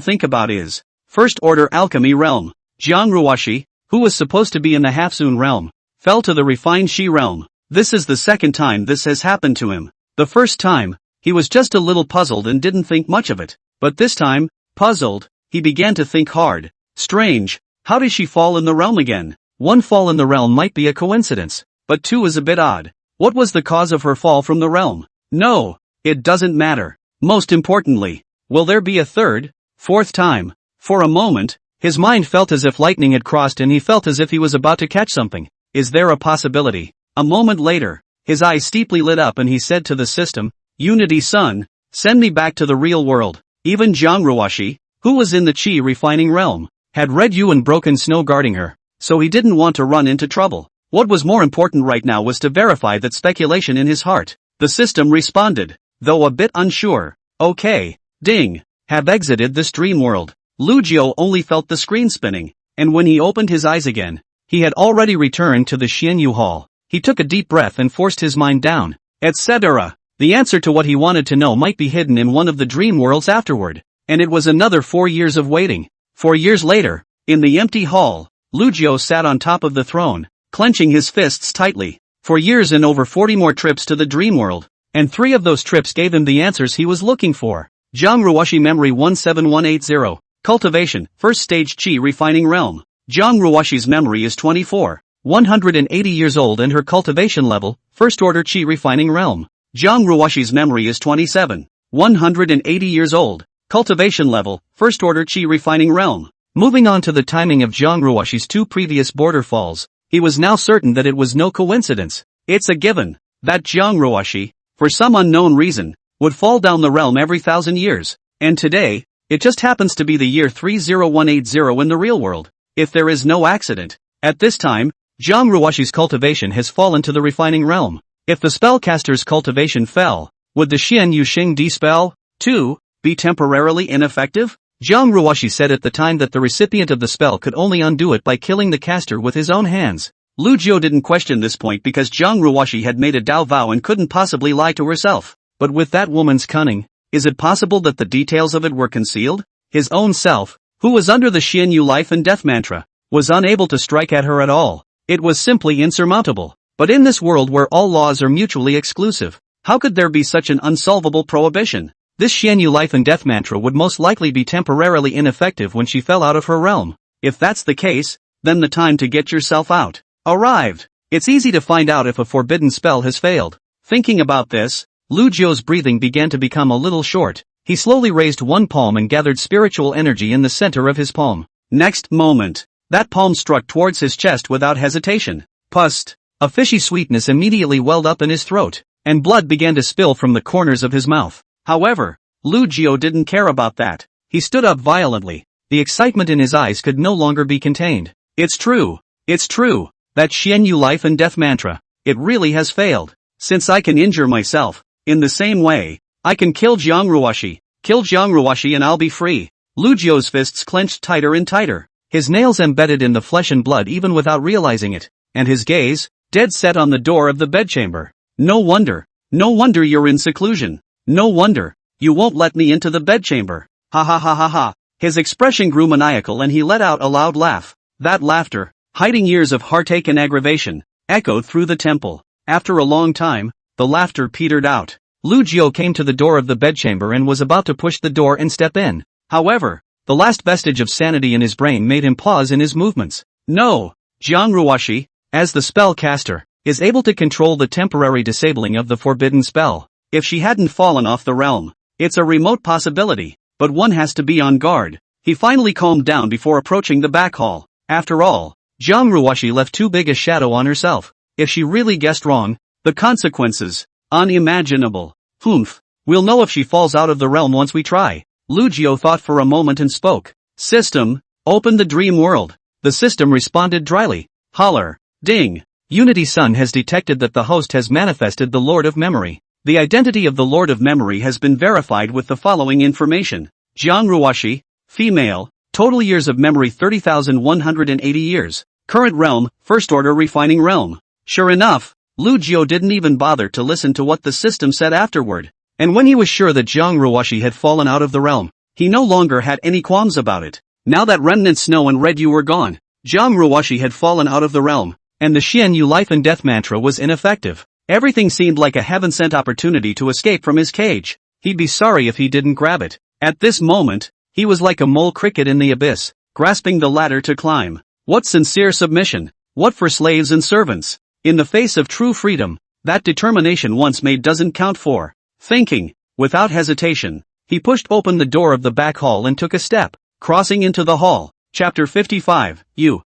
think about is, First Order Alchemy Realm. Jiang Ruoxi, who was supposed to be in the Half-Zun realm, fell to the Refined Shi realm. This is the second time this has happened to him. The first time, he was just a little puzzled and didn't think much of it. But this time, puzzled, he began to think hard. Strange, how did she fall in the realm again? One fall in the realm might be a coincidence, but 2 is a bit odd. What was the cause of her fall from the realm? No, it doesn't matter. Most importantly, will there be a third, fourth time? For a moment, his mind felt as if lightning had crossed and he felt as if he was about to catch something. Is there a possibility? A moment later, his eyes steeply lit up and he said to the system, Unity Sun, send me back to the real world. Even Jiang Ruoxi, who was in the Qi refining realm, had red Yu and broken snow guarding her, so he didn't want to run into trouble. What was more important right now was to verify that speculation in his heart. The system responded, though a bit unsure. Okay, ding, have exited this dream world. Lu Jiao only felt the screen spinning, and when he opened his eyes again, he had already returned to the Xianyu hall. He took a deep breath and forced his mind down, etc. The answer to what he wanted to know might be hidden in one of the dream worlds afterward. And it was another 4 years of waiting. 4 years later, in the empty hall, Lu Jiu sat on top of the throne, clenching his fists tightly. 4 years and over 40 more trips to the dream world. And 3 of those trips gave him the answers he was looking for. Zhang Ruoshi Memory 17180. Cultivation, First Stage Qi Refining Realm. Zhang Ruoshi's memory is 24, 180 years old and her cultivation level, First Order Qi Refining Realm. Zhang Ruoshi's memory is 27, 180 years old, cultivation level, First Order Qi Refining Realm. Moving on to the timing of Zhang Ruoshi's 2 previous border falls, he was now certain that it was no coincidence. It's a given that Zhang Ruoshi, for some unknown reason, would fall down the realm every 1,000 years, and today, it just happens to be the year 30180 in the real world. If there is no accident, at this time, Zhang Ruoshi's cultivation has fallen to the refining realm. If the spellcaster's cultivation fell, would the Xian Yuxing Di spell, too, be temporarily ineffective? Zhang Ruoshi said at the time that the recipient of the spell could only undo it by killing the caster with his own hands. Lu Jiu didn't question this point because Zhang Ruoshi had made a Dao vow and couldn't possibly lie to herself. But with that woman's cunning, is it possible that the details of it were concealed? His own self, who was under the Xian Yu life and death mantra, was unable to strike at her at all. It was simply insurmountable. But in this world where all laws are mutually exclusive, how could there be such an unsolvable prohibition? This Xian Yu life and death mantra would most likely be temporarily ineffective when she fell out of her realm. If that's the case, then the time to get yourself out arrived. It's easy to find out if a forbidden spell has failed. Thinking about this, Lu Jiu's breathing began to become a little short. He slowly raised one palm and gathered spiritual energy in the center of his palm. Next moment, that palm struck towards his chest without hesitation. Pust! A fishy sweetness immediately welled up in his throat, and blood began to spill from the corners of his mouth. However, Lu Jiu didn't care about that. He stood up violently. The excitement in his eyes could no longer be contained. It's true. That Xian Yu life and death mantra, it really has failed. Since I can injure myself, in the same way, I can kill Zhang Ruoshi and I'll be free. Lu Jiu's fists clenched tighter and tighter. His nails embedded in the flesh and blood even without realizing it, and his gaze, dead set on the door of the bedchamber. No wonder you're in seclusion. No wonder, you won't let me into the bedchamber. Ha ha ha ha ha. His expression grew maniacal and he let out a loud laugh. That laughter, hiding years of heartache and aggravation, echoed through the temple. After a long time, the laughter petered out. Lu Jiu came to the door of the bedchamber and was about to push the door and step in. However, the last vestige of sanity in his brain made him pause in his movements. No, Zhang Ruoshi, as the spellcaster, is able to control the temporary disabling of the forbidden spell. If she hadn't fallen off the realm, it's a remote possibility, but one has to be on guard. He finally calmed down before approaching the back hall. After all, Zhang Ruoshi left too big a shadow on herself. If she really guessed wrong, the consequences, unimaginable. We'll know if she falls out of the realm once we try. Lu Jiu thought for a moment and spoke. System, open the dream world. The system responded dryly. Holler, ding. Unity Sun has detected that the host has manifested the Lord of Memory. The identity of the Lord of Memory has been verified with the following information. Zhang Ruoshi, female, total years of memory 30,180 years. Current realm, First Order Refining Realm. Sure enough, Lu Jiu didn't even bother to listen to what the system said afterward. And when he was sure that Zhang Ruoshi had fallen out of the realm, he no longer had any qualms about it. Now that Remnant Snow and Red Yu were gone, Zhang Ruoshi had fallen out of the realm, and the Xian Yu life and death mantra was ineffective. Everything seemed like a heaven-sent opportunity to escape from his cage. He'd be sorry if he didn't grab it. At this moment, he was like a mole cricket in the abyss, grasping the ladder to climb. What sincere submission! What for slaves and servants! In the face of true freedom, that determination once made doesn't count for. Thinking, without hesitation, he pushed open the door of the back hall and took a step, crossing into the hall. Chapter 55,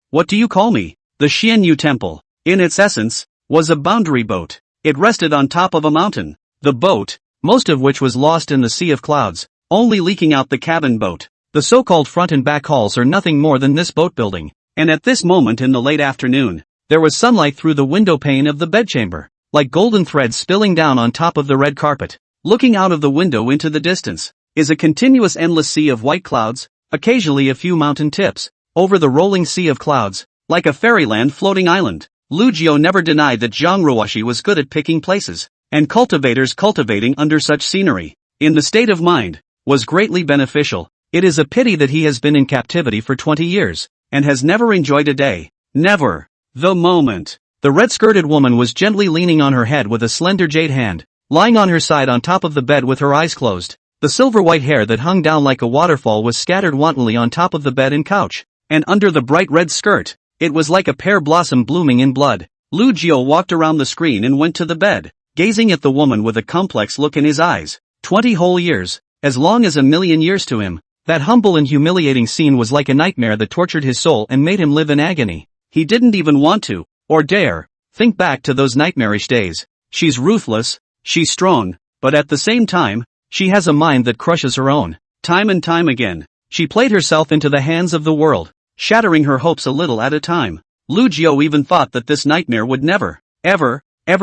What do you call me? The Xian Yu Temple, in its essence, was a boundary boat. It rested on top of a mountain. The boat, most of which was lost in the sea of clouds, only leaking out the cabin boat. The so-called front and back halls are nothing more than this boat building. And at this moment in the late afternoon, there was sunlight through the window pane of the bedchamber, like golden threads spilling down on top of the red carpet. Looking out of the window into the distance, is a continuous endless sea of white clouds, occasionally a few mountain tips, over the rolling sea of clouds, like a fairyland floating island. Lu Jiu never denied that Zhang Ruoshi was good at picking places. and cultivators cultivating under such scenery, in the state of mind, was greatly beneficial. It is a pity that he has been in captivity for 20 years, and has never enjoyed a day. Never. The moment. The red-skirted woman was gently leaning on her head with a slender jade hand, lying on her side on top of the bed with her eyes closed. The silver-white hair that hung down like a waterfall was scattered wantonly on top of the bed and couch, and under the bright red skirt, it was like a pear blossom blooming in blood. Lu Jiao walked around the screen and went to the bed, gazing at the woman with a complex look in his eyes. 20 whole years, as long as a million years to him. That humble and humiliating scene was like a nightmare that tortured his soul and made him live in agony. He didn't even want to, or dare, think back to those nightmarish days. She's ruthless, she's strong, but at the same time, she has a mind that crushes her own. Time and time again, she played herself into the hands of the world, shattering her hopes a little at a time. Lu Jiao even thought that this nightmare would never, ever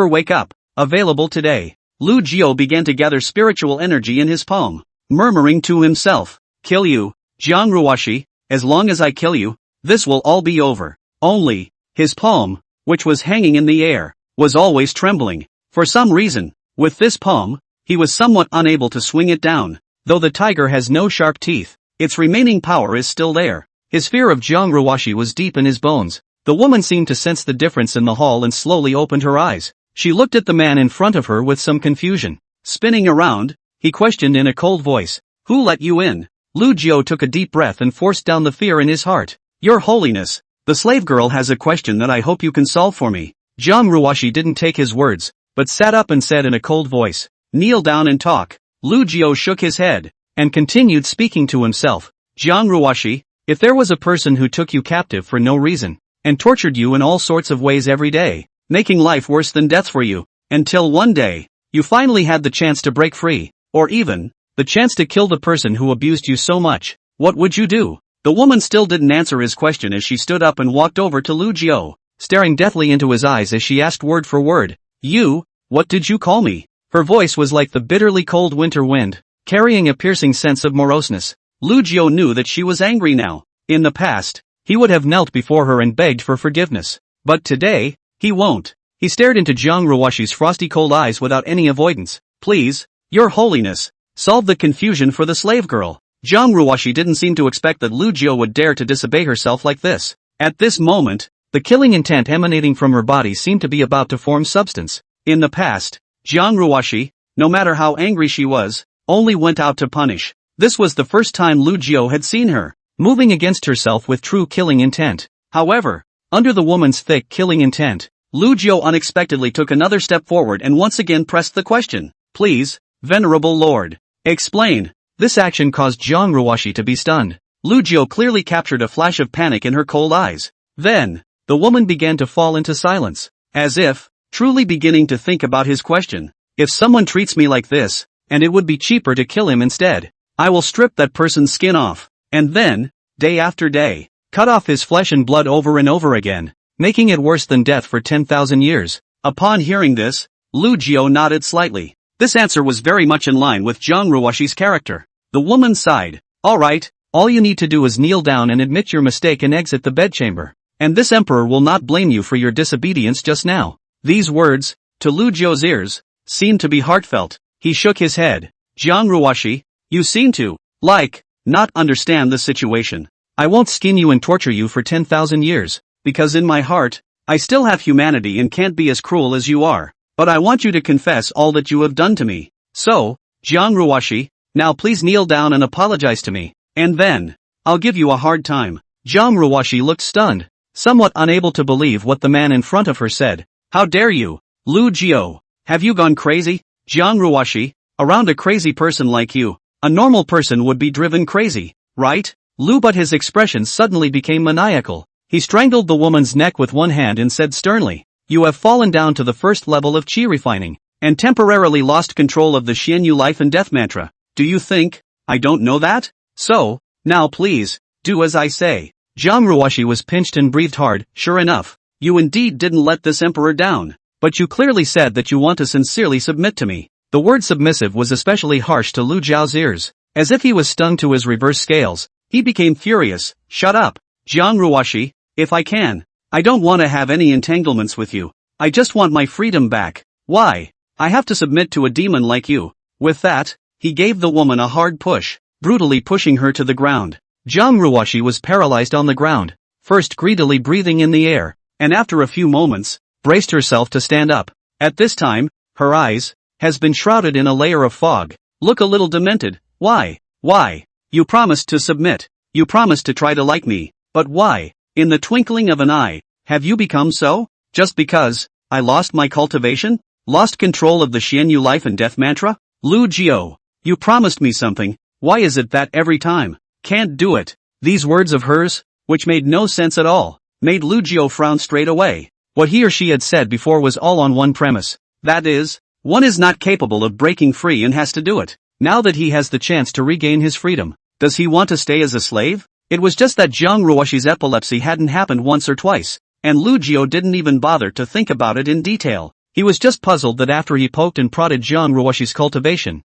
wake up. Available today. Lu Jiao began to gather spiritual energy in his palm, murmuring to himself, "Kill you, Jiang Ruoshi, as long as I kill you, this will all be over." Only, his palm, which was hanging in the air, was always trembling. For some reason, with this palm, he was somewhat unable to swing it down. Though the tiger has no sharp teeth, its remaining power is still there. His fear of Jiang Ruoshi was deep in his bones. The woman seemed to sense the difference in the hall and slowly opened her eyes. She looked at the man in front of her with some confusion. Spinning around, he questioned in a cold voice, "Who let you in?" Lu Jiao took a deep breath and forced down the fear in his heart. "Your Holiness, the slave girl has a question that I hope you can solve for me." Jiang Ruoshi didn't take his words, but sat up and said in a cold voice, "Kneel down and talk." Lu Jiao shook his head, and continued speaking to himself. "Jiang Ruoshi, if there was a person who took you captive for no reason, and tortured you in all sorts of ways every day, making life worse than death for you, until one day, you finally had the chance to break free, or even, the chance to kill the person who abused you so much, what would you do?" The woman still didn't answer his question as she stood up and walked over to Lu Jiao, staring deathly into his eyes as she asked word for word, "You, what did you call me?" Her voice was like the bitterly cold winter wind, carrying a piercing sense of moroseness. Lu Jiao knew that she was angry now. In the past, he would have knelt before her and begged for forgiveness. But today, he won't. He stared into Jiang Ruoshi's frosty cold eyes without any avoidance. "Please, Your Holiness, solve the confusion for the slave girl." Jiang Ruoshi didn't seem to expect that Lu Jiao would dare to disobey herself like this. At this moment, the killing intent emanating from her body seemed to be about to form substance. In the past, Jiang Ruoshi, no matter how angry she was, only went out to punish. This was the first time Lu Jiao had seen her moving against herself with true killing intent. However, under the woman's thick killing intent, Lu Jiao unexpectedly took another step forward and once again pressed the question, "Please, Venerable Lord, explain." This action caused Jiang Ruoshi to be stunned. Lu Jiao clearly captured a flash of panic in her cold eyes. Then, the woman began to fall into silence, as if, truly beginning to think about his question. "If someone treats me like this, and it would be cheaper to kill him instead, I will strip that person's skin off, and then, day after day, cut off his flesh and blood over and over again, making it worse than death for 10,000 years. Upon hearing this, Lu Jiao nodded slightly. This answer was very much in line with Jiang Ruoshi's character. The woman sighed. "Alright, all you need to do is kneel down and admit your mistake and exit the bedchamber, and this emperor will not blame you for your disobedience just now." These words, to Lu Jiao's ears, seemed to be heartfelt. He shook his head. "Jiang Ruoshi, you seem to, not understand the situation. I won't skin you and torture you for 10,000 years, because in my heart, I still have humanity and can't be as cruel as you are. But I want you to confess all that you have done to me. So, Jiang Ruoshi, now please kneel down and apologize to me, and then, I'll give you a hard time." Jiang Ruoshi looked stunned, somewhat unable to believe what the man in front of her said. "How dare you, Lu Jiao? Have you gone crazy? Jiang Ruoshi, around a crazy person like you, a normal person would be driven crazy, right?" But his expression suddenly became maniacal. He strangled the woman's neck with one hand and said sternly, "You have fallen down to the first level of qi refining, and temporarily lost control of the Xianyu life and death mantra. Do you think I don't know that? So, now please, do as I say." Jiang Ruoshi was pinched and breathed hard. "Sure enough, you indeed didn't let this emperor down. But you clearly said that you want to sincerely submit to me." The word submissive was especially harsh to Lu Jiao's ears. As if he was stung to his reverse scales, he became furious. "Shut up, Jiang Ruoshi, if I can. I don't want to have any entanglements with you. I just want my freedom back." "Why? I have to submit to a demon like you. With that, he gave the woman a hard push, brutally pushing her to the ground. Jiang Ruoshi was paralyzed on the ground, first greedily breathing in the air, and after a few moments, braced herself to stand up. At this time, her eyes has been shrouded in a layer of fog. Look a little demented. Why? Why? You promised to submit. You promised to try to like me. But why? In the twinkling of an eye, have you become so? Just because I lost my cultivation? Lost control of the Xianyu life and death mantra? Lu Jiao, you promised me something. Why is it that every time can't do it? These words of hers, which made no sense at all, made Lu Jiao frown straight away. What he or she had said before was all on one premise. That is, one is not capable of breaking free and has to do it. Now that he has the chance to regain his freedom, does he want to stay as a slave? It was just that Jiang Ruoshi's epilepsy hadn't happened once or twice, and Lu Jiao didn't even bother to think about it in detail. He was just puzzled that after he poked and prodded Jiang Ruoshi's cultivation,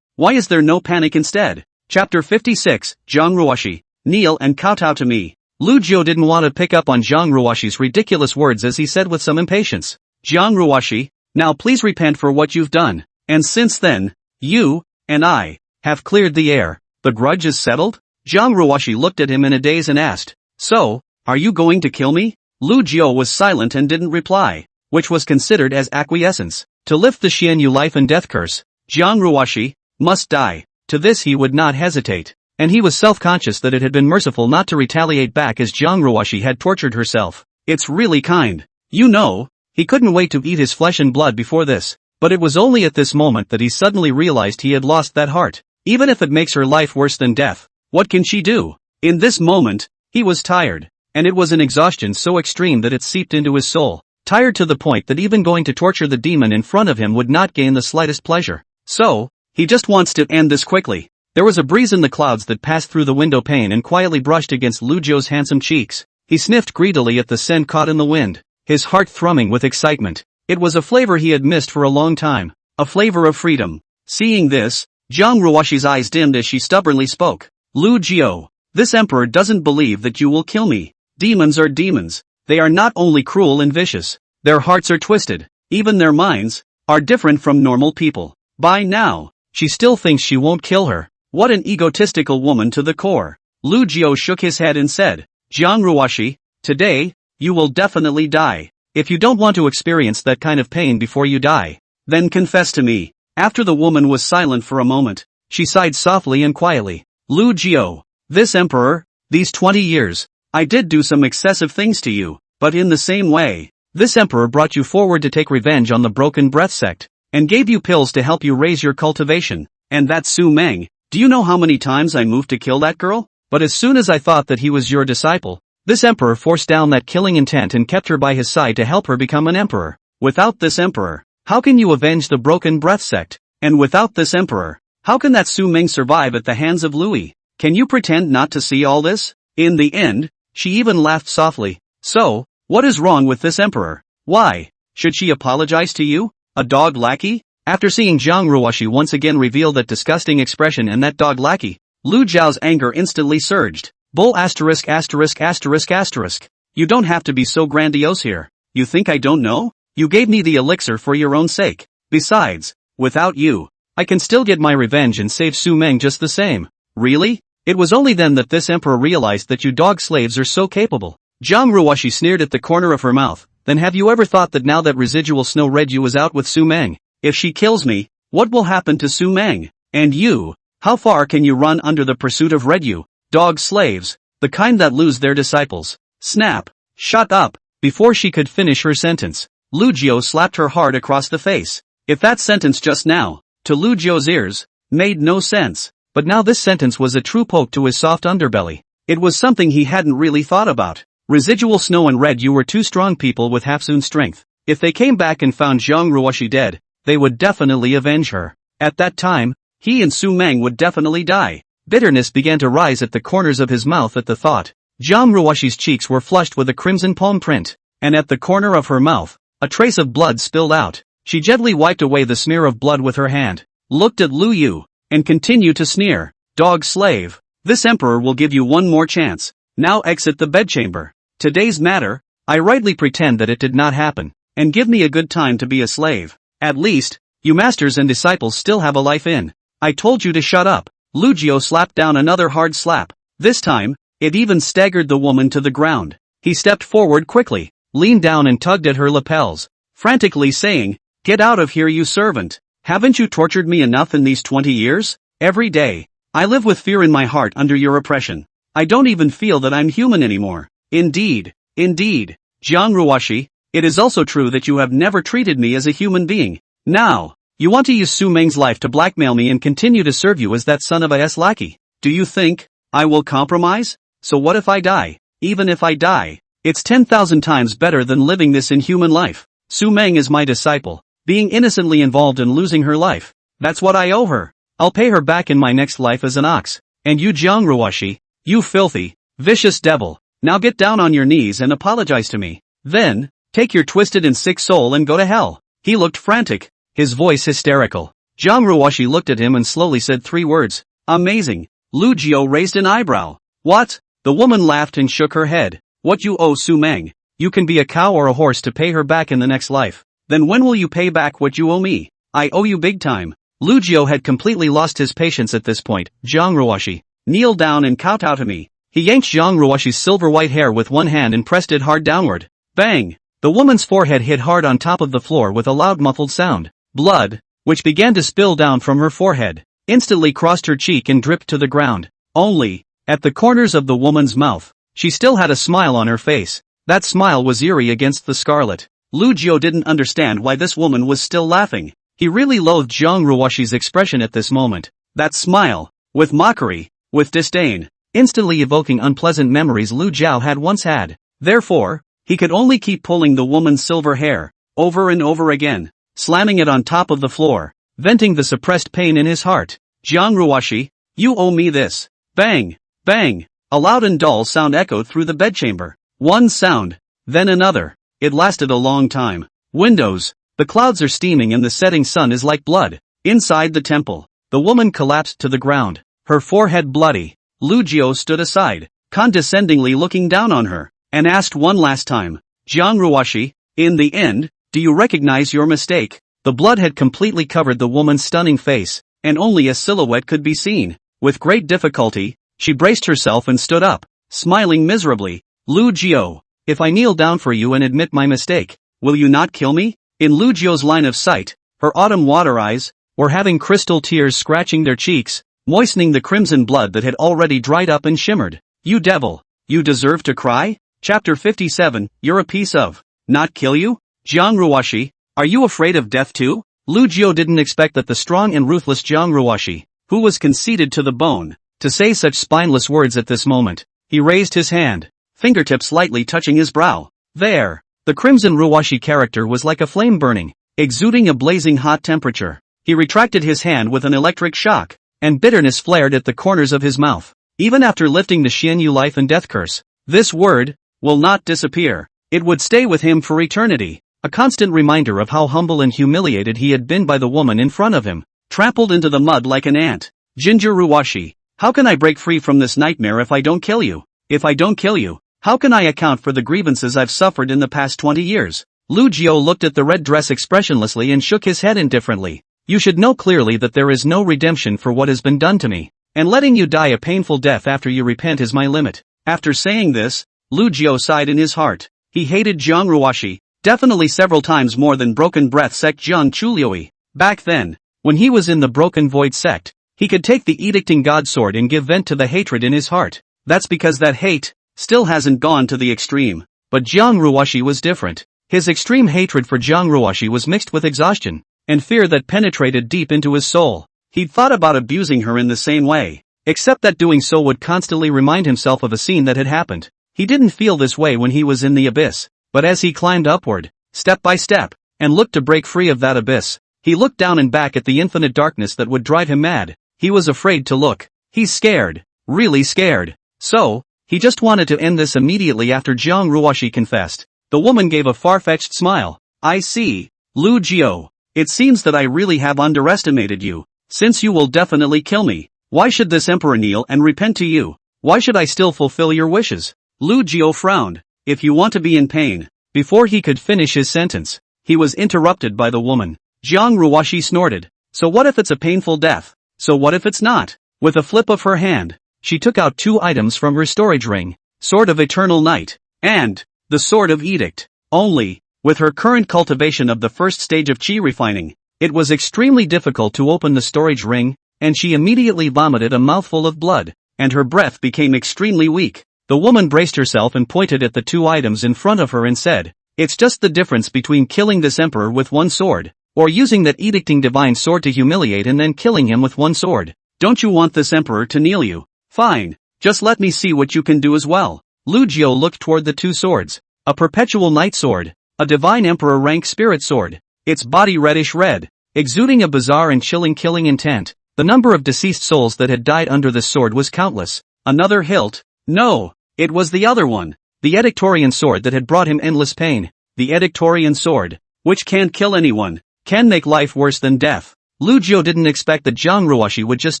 why is there no panic instead? Chapter 56, Jiang Ruoshi, kneel and kowtow to me. Lu Jiao didn't want to pick up on Jiang Ruoshi's ridiculous words as he said with some impatience. Jiang Ruoshi, now please repent for what you've done, and since then, you and I have cleared the air. The grudge is settled? Jiang Ruoshi looked at him in a daze and asked, so, are you going to kill me? Lu Jiao was silent and didn't reply, which was considered as acquiescence. To lift the Xianyu life and death curse, Jiang Ruoshi must die. To this he would not hesitate, and he was self-conscious that it had been merciful not to retaliate back as Jiang Ruoshi had tortured herself. It's really kind. You know, he couldn't wait to eat his flesh and blood before this, but it was only at this moment that he suddenly realized he had lost that heart. Even if it makes her life worse than death, what can she do? In this moment, he was tired, and it was an exhaustion so extreme that it seeped into his soul, tired to the point that even going to torture the demon in front of him would not gain the slightest pleasure. So, he just wants to end this quickly. There was a breeze in the clouds that passed through the window pane and quietly brushed against Lu Jiao's handsome cheeks. He sniffed greedily at the scent caught in the wind, his heart thrumming with excitement. It was a flavor he had missed for a long time, a flavor of freedom. Seeing this, Jiang Ruoshi's eyes dimmed as she stubbornly spoke. Lu Jiao, this emperor doesn't believe that you will kill me. Demons are demons. They are not only cruel and vicious, their hearts are twisted. Even their minds are different from normal people. By now, she still thinks she won't kill her. What an egotistical woman to the core. Lu Jiao shook his head and said, Jiang Ruoshi, today, you will definitely die. If you don't want to experience that kind of pain before you die, then confess to me. After the woman was silent for a moment, she sighed softly and quietly. Lu Jiao, this emperor, these 20 years, I did do some excessive things to you, but in the same way, this emperor brought you forward to take revenge on the Broken Breath sect, and gave you pills to help you raise your cultivation, and that Su Meng, do you know how many times I moved to kill that girl? But as soon as I thought that he was your disciple, this emperor forced down that killing intent and kept her by his side to help her become an emperor. Without this emperor, how can you avenge the Broken Breath sect? And without this emperor, how can that Su Meng survive at the hands of Louis? Can you pretend not to see all this? In the end, she even laughed softly. So, what is wrong with this emperor? Why should she apologize to you? A dog lackey? After seeing Jiang Ruoshi once again reveal that disgusting expression and that dog lackey, Lu Jiao's anger instantly surged. Bull asterisk asterisk asterisk asterisk. You don't have to be so grandiose here. You think I don't know? You gave me the elixir for your own sake. Besides, without you, I can still get my revenge and save Su Meng just the same. Really? It was only then that this emperor realized that you dog slaves are so capable. Jiang Ruoshi sneered at the corner of her mouth. Then have you ever thought that now that residual snow red you is out with Su Meng, if she kills me, what will happen to Su Meng? And you, how far can you run under the pursuit of red you? Dog slaves, the kind that lose their disciples. Snap. Shut up. Before she could finish her sentence, Lu Jiao slapped her hard across the face. If that sentence just now, to Lu Jiao's ears, made no sense, but now this sentence was a true poke to his soft underbelly. It was something he hadn't really thought about. Residual snow and red you were two strong people with half-soon strength. If they came back and found Jiang Ruoshi dead, they would definitely avenge her. At that time, he and Su Meng would definitely die. Bitterness began to rise at the corners of his mouth at the thought. Jiang Ruoshi's cheeks were flushed with a crimson palm print, and at the corner of her mouth, a trace of blood spilled out. She gently wiped away the smear of blood with her hand, looked at Lu Yu, and continued to sneer. Dog slave, this emperor will give you one more chance. Now exit the bedchamber. Today's matter, I rightly pretend that it did not happen, and give me a good time to be a slave. At least, you masters and disciples still have a life in. I told you to shut up. Lu Jiao slapped down another hard slap. This time, it even staggered the woman to the ground. He stepped forward quickly, leaned down and tugged at her lapels, frantically saying, "Get out of here, you servant. Haven't you tortured me enough in these 20 years? Every day, I live with fear in my heart under your oppression. I don't even feel that I'm human anymore." Indeed, Jiang Ruoshi, it is also true that you have never treated me as a human being. Now, you want to use Su Meng's life to blackmail me and continue to serve you as that son of a lackey. Do you think I will compromise? So what if I die? Even if I die, it's 10,000 times better than living this inhuman life. Su Meng is my disciple, being innocently involved in losing her life. That's what I owe her. I'll pay her back in my next life as an ox. And you Jiang Ruoshi, you filthy, vicious devil, now get down on your knees and apologize to me. Then, take your twisted and sick soul and go to hell. He looked frantic, his voice hysterical. Jiang Ruoshi looked at him and slowly said 3 words. Amazing. Lu Jiao raised an eyebrow. What? The woman laughed and shook her head. What you owe Su Meng? You can be a cow or a horse to pay her back in the next life. Then when will you pay back what you owe me? I owe you big time. Lu Jiao had completely lost his patience at this point. Jiang Ruoshi, kneel down and kowtow to me. He yanked Jiang Ruoshi's silver white hair with one hand and pressed it hard downward. Bang! The woman's forehead hit hard on top of the floor with a loud muffled sound. Blood, which began to spill down from her forehead, instantly crossed her cheek and dripped to the ground. Only, at the corners of the woman's mouth, she still had a smile on her face. That smile was eerie against the scarlet. Lu Jiao didn't understand why this woman was still laughing. He really loathed Jiang Ruoshi's expression at this moment. That smile, with mockery, with disdain, instantly evoking unpleasant memories Lu Jiao had once had. Therefore, he could only keep pulling the woman's silver hair, over and over again, slamming it on top of the floor, venting the suppressed pain in his heart. Jiang Ruoshi, you owe me this. Bang! Bang! A loud and dull sound echoed through the bedchamber. One sound, then another. It lasted a long time. Windows, the clouds are steaming and the setting sun is like blood. Inside the temple, the woman collapsed to the ground, her forehead bloody. Lu Jiao stood aside, condescendingly looking down on her, and asked one last time, Jiang Ruoshi, in the end, do you recognize your mistake? The blood had completely covered the woman's stunning face, and only a silhouette could be seen. With great difficulty, she braced herself and stood up, smiling miserably. Lu Jiao, if I kneel down for you and admit my mistake, will you not kill me? In Lu Jiao's line of sight, her autumn water eyes were having crystal tears scratching their cheeks, moistening the crimson blood that had already dried up and shimmered. You devil, you deserve to cry? Chapter 57, you're a piece of, not kill you? Jiang Ruoshi, are you afraid of death too? Lu Jiao didn't expect that the strong and ruthless Jiang Ruoshi, who was conceited to the bone, to say such spineless words at this moment. He raised his hand, fingertips lightly touching his brow. There, the crimson Ruoshi character was like a flame burning, exuding a blazing hot temperature. He retracted his hand with an electric shock, and bitterness flared at the corners of his mouth. Even after lifting the Xianyu life and death curse, this word will not disappear. It would stay with him for eternity, a constant reminder of how humble and humiliated he had been by the woman in front of him, trampled into the mud like an ant. Ginger Ruoshi, how can I break free from this nightmare if I don't kill you? If I don't kill you, how can I account for the grievances I've suffered in the past 20 years? Lu Jiao looked at the red dress expressionlessly and shook his head indifferently. You should know clearly that there is no redemption for what has been done to me, and letting you die a painful death after you repent is my limit. After saying this, Lu Jiao sighed in his heart. He hated Jiang Ruoshi, definitely several times more than Broken Breath sect Jiang Chuliui. Back then, when he was in the Broken Void sect, he could take the Edicting God Sword and give vent to the hatred in his heart. That's because that hate still hasn't gone to the extreme. But Jiang Ruoshi was different. His extreme hatred for Jiang Ruoshi was mixed with exhaustion and fear that penetrated deep into his soul. He'd thought about abusing her in the same way, except that doing so would constantly remind himself of a scene that had happened. He didn't feel this way when he was in the abyss, but as he climbed upward, step by step, and looked to break free of that abyss, he looked down and back at the infinite darkness that would drive him mad. He was afraid to look. He's scared, really scared. So, he just wanted to end this immediately after Jiang Ruoshi confessed. The woman gave a far-fetched smile. I see, Lu Jiao. It seems that I really have underestimated you. Since you will definitely kill me, why should this emperor kneel and repent to you? Why should I still fulfill your wishes? Lu Jiao frowned. If you want to be in pain. Before he could finish his sentence, he was interrupted by the woman. Jiang Ruoshi snorted. So what if it's a painful death? So what if it's not? With a flip of her hand, she took out 2 items from her storage ring, Sword of Eternal Night, and the Sword of Edict. Only, with her current cultivation of the first stage of qi refining, it was extremely difficult to open the storage ring, and she immediately vomited a mouthful of blood, and her breath became extremely weak. The woman braced herself and pointed at the 2 items in front of her and said, "It's just the difference between killing this emperor with 1 sword, or using that edicting divine sword to humiliate and then killing him with 1 sword. Don't you want this emperor to kneel you? Fine, just let me see what you can do as well." Lu Jiao looked toward the 2 swords, a perpetual night sword, a divine emperor rank spirit sword, its body reddish red, exuding a bizarre and chilling killing intent. The number of deceased souls that had died under this sword was countless. Another hilt? No, it was the other one, the Edictorian sword that had brought him endless pain. The Edictorian sword, which can't kill anyone, can make life worse than death. Lu Jiao didn't expect that Jiang Ruoshi would just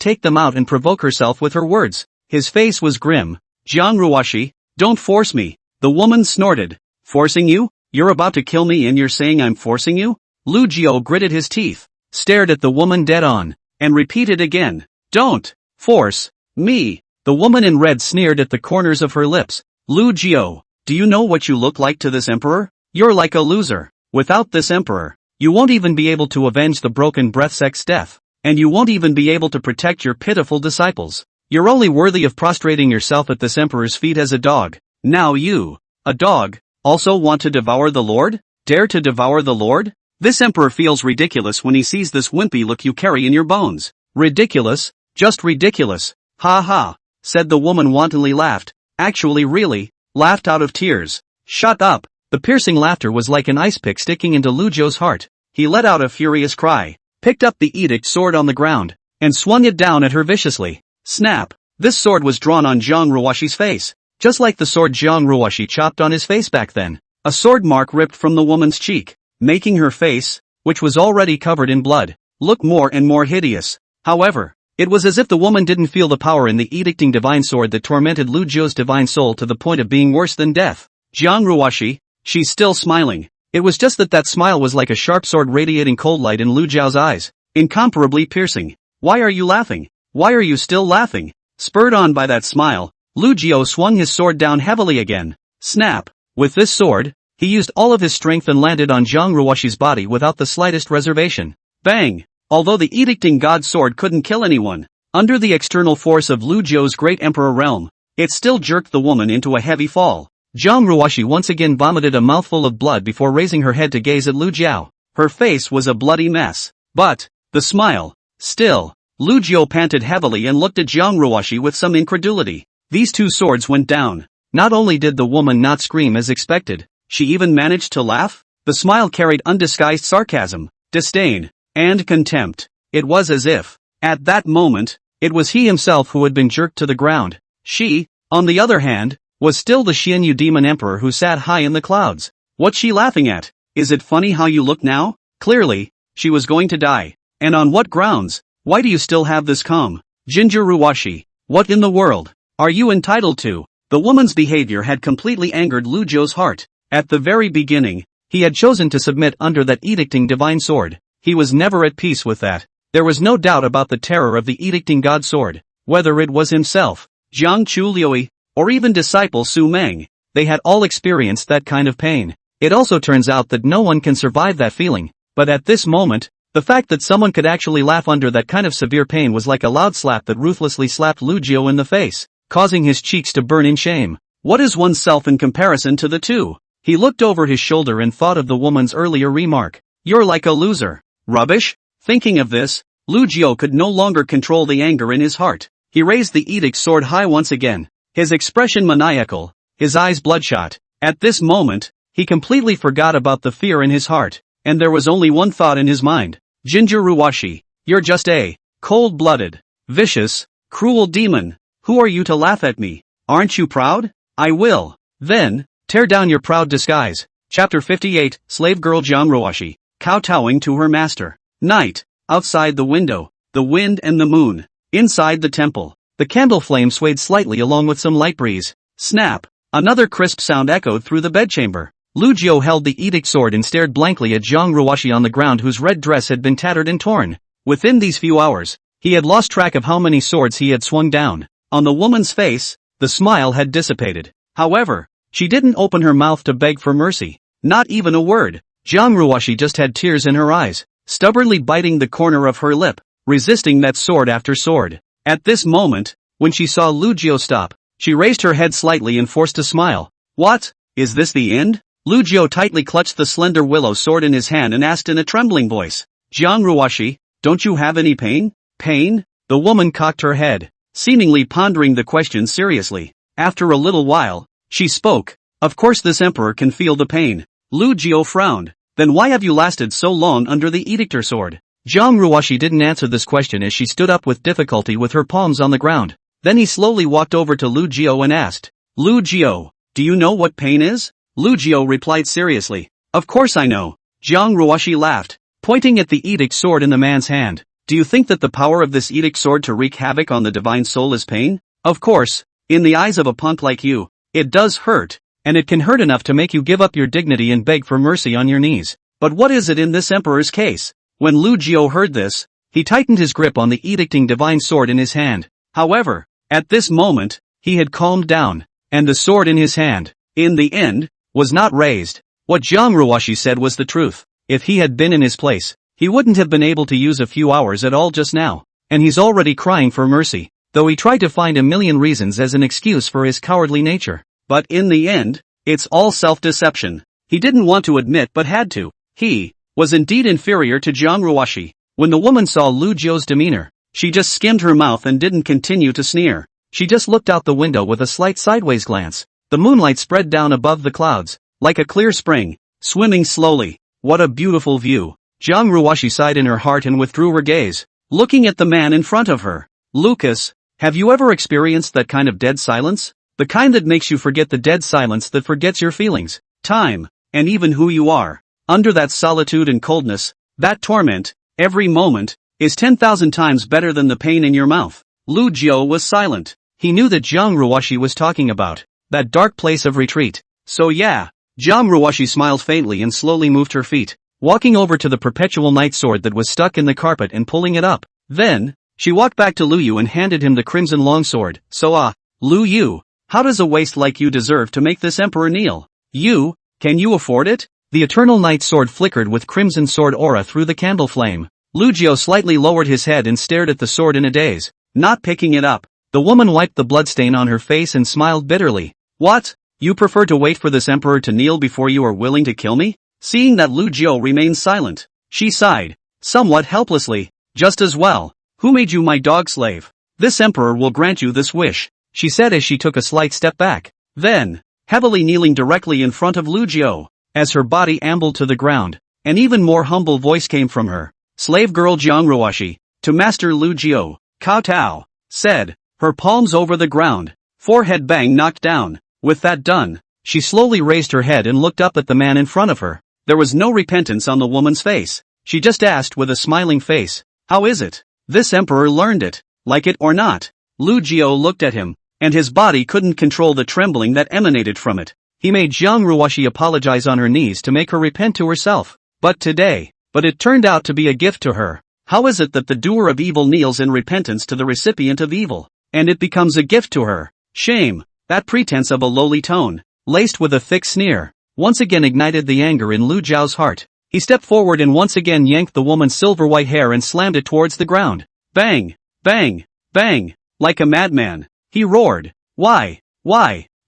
take them out and provoke herself with her words. His face was grim. "Jiang Ruoshi, don't force me," the woman snorted. "Forcing you? You're about to kill me and you're saying I'm forcing you?" Lu Jiao gritted his teeth, stared at the woman dead on, and repeated again, "Don't force me." The woman in red sneered at the corners of her lips. "Lu Jiao, do you know what you look like to this emperor? You're like a loser. Without this emperor, you won't even be able to avenge the broken breath sect's death, and you won't even be able to protect your pitiful disciples. You're only worthy of prostrating yourself at this emperor's feet as a dog. Now you, a dog, also want to devour the Lord? Dare to devour the Lord? This emperor feels ridiculous when he sees this wimpy look you carry in your bones." "Ridiculous? Just ridiculous. Ha ha," said the woman wantonly laughed. Actually really, laughed out of tears. "Shut up." The piercing laughter was like an ice pick sticking into Lu Jiao's heart. He let out a furious cry, picked up the edict sword on the ground, and swung it down at her viciously. Snap! This sword was drawn on Jiang Ruoshi's face, just like the sword Jiang Ruoshi chopped on his face back then. A sword mark ripped from the woman's cheek, making her face, which was already covered in blood, look more and more hideous. However, it was as if the woman didn't feel the power in the edicting divine sword that tormented Lu Jiao's divine soul to the point of being worse than death. "Jiang Ruoshi, she's still smiling." It was just that smile was like a sharp sword radiating cold light in Lu Jiao's eyes, incomparably piercing. "Why are you laughing? Why are you still laughing?" Spurred on by that smile, Lu Jiao swung his sword down heavily again. Snap! With this sword, he used all of his strength and landed on Jiang Ruoshi's body without the slightest reservation. Bang! Although the edicting god sword couldn't kill anyone, under the external force of Lu Jiao's great emperor realm, it still jerked the woman into a heavy fall. Jiang Ruoshi once again vomited a mouthful of blood before raising her head to gaze at Lu Jiao. Her face was a bloody mess. But, the smile, still. Lu Jiao panted heavily and looked at Jiang Ruoshi with some incredulity. These 2 swords went down. Not only did the woman not scream as expected, she even managed to laugh. The smile carried undisguised sarcasm, disdain, and contempt. It was as if, at that moment, it was he himself who had been jerked to the ground. She, on the other hand, was still the Xianyu demon emperor who sat high in the clouds. What's she laughing at? Is it funny how you look now? Clearly, she was going to die. And on what grounds? Why do you still have this calm? Ginger Ruoshi, what in the world are you entitled to? The woman's behavior had completely angered Lu Jiao's heart. At the very beginning, he had chosen to submit under that edicting divine sword. He was never at peace with that. There was no doubt about the terror of the edicting god sword. Whether it was himself, Jiang Chuliui, or even disciple Su Meng, they had all experienced that kind of pain. It also turns out that no one can survive that feeling. But at this moment, the fact that someone could actually laugh under that kind of severe pain was like a loud slap that ruthlessly slapped Lu Jiao in the face, causing his cheeks to burn in shame. What is oneself in comparison to the 2? He looked over his shoulder and thought of the woman's earlier remark. "You're like a loser." Rubbish? Thinking of this, Lu Jiao could no longer control the anger in his heart. He raised the edict sword high once again, his expression maniacal, his eyes bloodshot. At this moment, he completely forgot about the fear in his heart, and there was only one thought in his mind. Ginger Ruoshi, you're just a cold-blooded, vicious, cruel demon. Who are you to laugh at me? Aren't you proud? I will, then, tear down your proud disguise. Chapter 58, Slave Girl Jiang Ruoshi, kowtowing to her master. Night, outside the window, the wind and the moon. Inside the temple, the candle flame swayed slightly along with some light breeze. Snap! Another crisp sound echoed through the bedchamber. Lu Jiu held the edict sword and stared blankly at Jiang Ruoshi on the ground, whose red dress had been tattered and torn. Within these few hours, he had lost track of how many swords he had swung down. On the woman's face, the smile had dissipated. However, she didn't open her mouth to beg for mercy. Not even a word. Jiang Ruoshi just had tears in her eyes, stubbornly biting the corner of her lip, resisting that sword after sword. At this moment, when she saw Lu Jiu stop, she raised her head slightly and forced a smile. What? Is this the end? Lu Jiu tightly clutched the slender willow sword in his hand and asked in a trembling voice. Jiang Ruoshi, don't you have any pain? Pain? The woman cocked her head, seemingly pondering the question seriously. After a little while, she spoke. Of course this emperor can feel the pain. Lu Jiu frowned. Then why have you lasted so long under the edictor sword? Jiang Ruoshi didn't answer this question as she stood up with difficulty with her palms on the ground. Then he slowly walked over to Lu Jiu and asked, Lu Jiu, do you know what pain is? Lu Jiu replied seriously. Of course I know. Jiang Ruoshi laughed, pointing at the edict sword in the man's hand. Do you think that the power of this edict sword to wreak havoc on the divine soul is pain? Of course, in the eyes of a punk like you, it does hurt, and it can hurt enough to make you give up your dignity and beg for mercy on your knees. But what is it in this emperor's case? When Lu Jiu heard this, he tightened his grip on the edicting divine sword in his hand. However, at this moment, he had calmed down, and the sword in his hand, in the end, was not raised. What Jiang Ruoshi said was the truth. If he had been in his place, he wouldn't have been able to use a few hours at all just now, and he's already crying for mercy, though he tried to find a million reasons as an excuse for his cowardly nature. But in the end, it's all self-deception. He didn't want to admit but had to. He was indeed inferior to Jiang Ruoshi. When the woman saw Lu Jiu's demeanor, she just skimmed her mouth and didn't continue to sneer. She just looked out the window with a slight sideways glance. The moonlight spread down above the clouds, like a clear spring, swimming slowly. What a beautiful view. Jiang Ruoshi sighed in her heart and withdrew her gaze, looking at the man in front of her. Lucas, have you ever experienced that kind of dead silence? The kind that makes you forget the dead silence that forgets your feelings, time, and even who you are. Under that solitude and coldness, that torment, every moment, is 10,000 times better than the pain in your mouth. Lu Jiu was silent. He knew that Jiang Ruoshi was talking about that dark place of retreat. So yeah. Jiang Ruoshi smiled faintly and slowly moved her feet, walking over to the perpetual night sword that was stuck in the carpet and pulling it up. Then, she walked back to Lu Yu and handed him the crimson longsword. So Lu Yu, how does a waste like you deserve to make this emperor kneel? You, can you afford it? The eternal night sword flickered with crimson sword aura through the candle flame. Lu Jiu slightly lowered his head and stared at the sword in a daze, not picking it up. The woman wiped the bloodstain on her face and smiled bitterly. What? You prefer to wait for this emperor to kneel before you are willing to kill me? Seeing that Lu Jiu remained silent, she sighed, somewhat helplessly. Just as well. Who made you my dog slave? This emperor will grant you this wish, she said as she took a slight step back. Then, heavily kneeling directly in front of Lu Jiu, as her body ambled to the ground, an even more humble voice came from her. Slave girl Jiang Ruoshi, to Master Lu Jiu, kowtow, said, her palms over the ground, forehead bang knocked down. With that done, she slowly raised her head and looked up at the man in front of her. There was no repentance on the woman's face. She just asked with a smiling face, how is it? This emperor learned it, like it or not. Lu Jiu looked at him, and his body couldn't control the trembling that emanated from it. He made Jiang Ruoshi apologize on her knees to make her repent to herself. But it turned out to be a gift to her. How is it that the doer of evil kneels in repentance to the recipient of evil, and it becomes a gift to her? Shame. That pretense of a lowly tone, laced with a thick sneer, once again ignited the anger in Lu Jiu's heart. He stepped forward and once again yanked the woman's silver-white hair and slammed it towards the ground. Bang! Bang! Bang! Like a madman, he roared. Why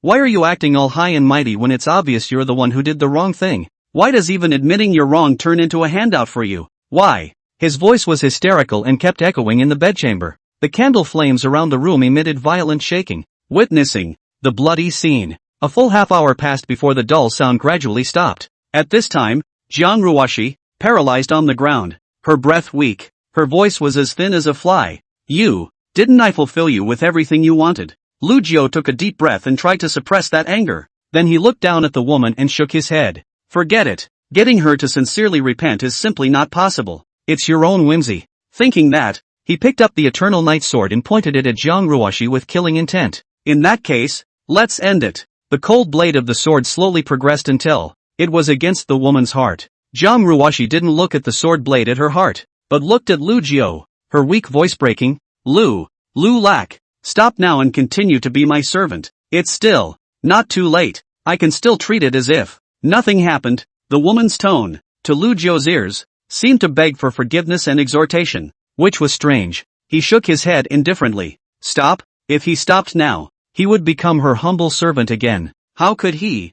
are you acting all high and mighty when it's obvious you're the one who did the wrong thing? Why does even admitting you're wrong turn into a handout for you? Why? His voice was hysterical and kept echoing in the bedchamber. The candle flames around the room emitted violent shaking. Witnessing the bloody scene, a full half-hour passed before the dull sound gradually stopped. At this time, Jiang Ruoshi, paralyzed on the ground, her breath weak, her voice was as thin as a fly. Didn't I fulfill you with everything you wanted? Lu Jiu took a deep breath and tried to suppress that anger. Then he looked down at the woman and shook his head. Forget it. Getting her to sincerely repent is simply not possible. It's your own whimsy. Thinking that, he picked up the eternal night sword and pointed it at Jiang Ruoshi with killing intent. In that case, let's end it. The cold blade of the sword slowly progressed until It was against the woman's heart. Jiang Ruoshi didn't look at the sword blade at her heart, but looked at Lu Jiao, her weak voice breaking. Lu Lac, stop now and continue to be my servant. It's still not too late. I can still treat it as if nothing happened. The woman's tone, to Lu Jiao's ears, seemed to beg for forgiveness and exhortation, which was strange. He shook his head indifferently. Stop? If he stopped now, he would become her humble servant again. How could he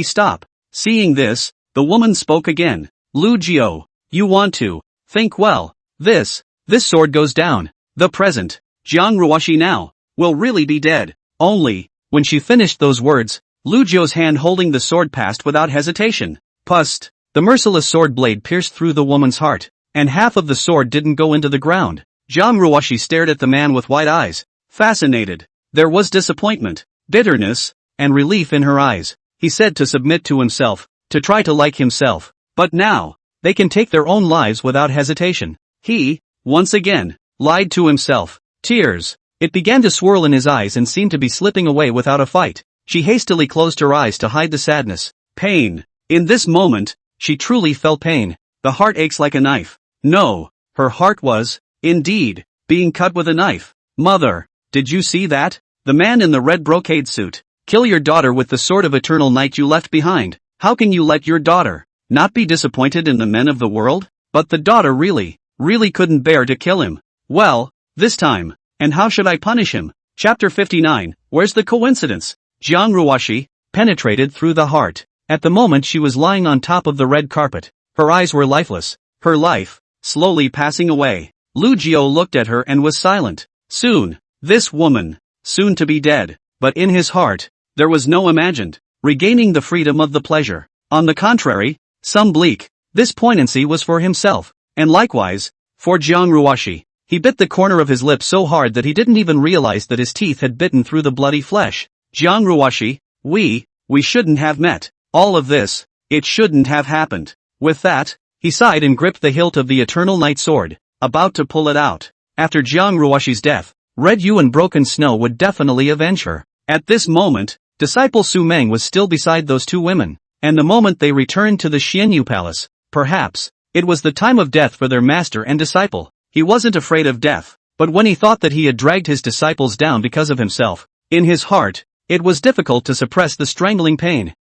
stop? Seeing this, the woman spoke again. Lu Jiao, you want to think well. This sword goes down. The present Jiang Ruoshi now will really be dead. Only, when she finished those words, Lu Jiao's hand holding the sword passed without hesitation. Pust! The merciless sword blade pierced through the woman's heart, and half of the sword didn't go into the ground. Jiang Ruoshi stared at the man with wide eyes, fascinated. There was disappointment, bitterness, and relief in her eyes. He said to submit to himself, to try to like himself. But now, they can take their own lives without hesitation. He, once again, lied to himself. Tears. It began to swirl in his eyes and seemed to be slipping away without a fight. She hastily closed her eyes to hide the sadness. Pain. In this moment, she truly felt pain. The heart aches like a knife. No, her heart was, indeed, being cut with a knife. Mother, did you see that? The man in the red brocade suit. Kill your daughter with the sword of eternal night you left behind. How can you let your daughter not be disappointed in the men of the world? But the daughter really couldn't bear to kill him. Well, this time, and how should I punish him? Chapter 59, where's the coincidence? Jiang Ruoshi, penetrated through the heart. At the moment she was lying on top of the red carpet. Her eyes were lifeless, her life, slowly passing away. Lu Jiao looked at her and was silent. Soon, this woman, soon to be dead. But in his heart, there was no imagined regaining the freedom of the pleasure. On the contrary, some bleak. This poignancy was for himself, and likewise, for Jiang Ruoshi. He bit the corner of his lip so hard that he didn't even realize that his teeth had bitten through the bloody flesh. Jiang Ruoshi, we shouldn't have met. All of this, it shouldn't have happened. With that, he sighed and gripped the hilt of the Eternal Night sword, about to pull it out. After Jiang Ruoshi's death, Red Yu and Broken Snow would definitely avenge her. At this moment, disciple Su Meng was still beside those two women, and the moment they returned to the Xianyu Palace, perhaps, it was the time of death for their master and disciple. He wasn't afraid of death, but when he thought that he had dragged his disciples down because of himself, in his heart, it was difficult to suppress the strangling pain.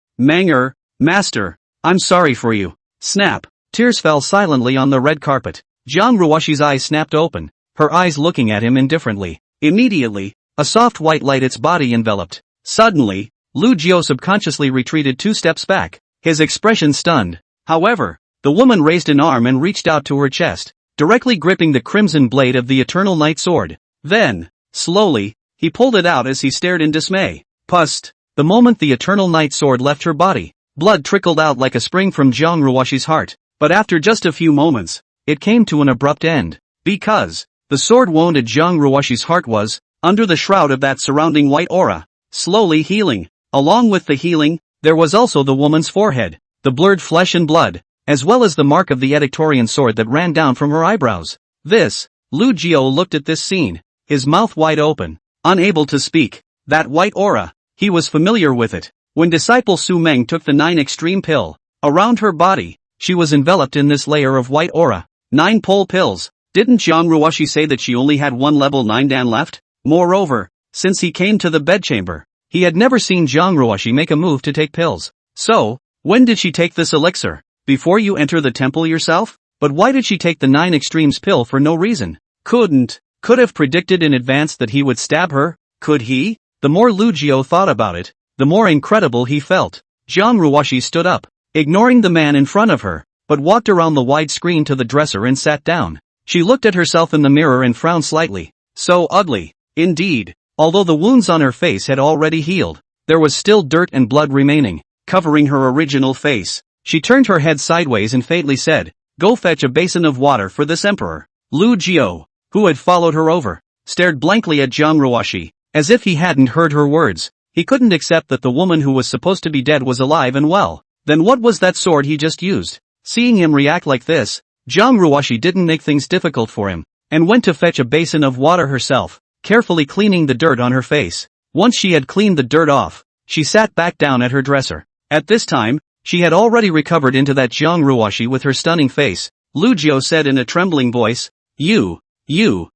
Master, I'm sorry for you. Snap. Tears fell silently on the red carpet. Jiang Ruoshi's eyes snapped open, her eyes looking at him indifferently. Immediately, a soft white light its body enveloped. Suddenly, Lu Jiao subconsciously retreated 2 steps back, his expression stunned. However, the woman raised an arm and reached out to her chest, directly gripping the crimson blade of the Eternal Night sword. Then, slowly, he pulled it out as he stared in dismay. Pust! The moment the Eternal Night sword left her body, blood trickled out like a spring from Jiang Ruoshi's heart. But after just a few moments, it came to an abrupt end. Because the sword wound at Jiang Ruoshi's heart was, under the shroud of that surrounding white aura, slowly healing. Along with the healing, there was also the woman's forehead, the blurred flesh and blood, as well as the mark of the Edictorian sword that ran down from her eyebrows. Lu Jiao looked at this scene, his mouth wide open, unable to speak. That white aura, he was familiar with it. When disciple Su Meng took the 9 extreme pill, around her body, she was enveloped in this layer of white aura. 9 pole pills. Didn't Jiang Ruoshi say that she only had 1 level 9 dan left? Moreover, since he came to the bedchamber, he had never seen Jiang Ruoshi make a move to take pills. So, when did she take this elixir? Before you enter the temple yourself? But why did she take the 9 extremes pill for no reason? Could have predicted in advance that he would stab her? Could he? The more Lu Jiao thought about it, the more incredible he felt. Jiang Ruoshi stood up, ignoring the man in front of her, but walked around the wide screen to the dresser and sat down. She looked at herself in the mirror and frowned slightly. So ugly. Indeed. Although the wounds on her face had already healed, there was still dirt and blood remaining, covering her original face. She turned her head sideways and faintly said, "Go fetch a basin of water for this emperor." Lu Jiao, who had followed her over, stared blankly at Jiang Ruoshi, as if he hadn't heard her words. He couldn't accept that the woman who was supposed to be dead was alive and well. Then what was that sword he just used? Seeing him react like this, Jiang Ruoshi didn't make things difficult for him, and went to fetch a basin of water herself, carefully cleaning the dirt on her face. Once she had cleaned the dirt off, she sat back down at her dresser. At this time, She had already recovered into that Jiang Ruoshi with her stunning face. Lu Jiao said in a trembling voice. You. Jiang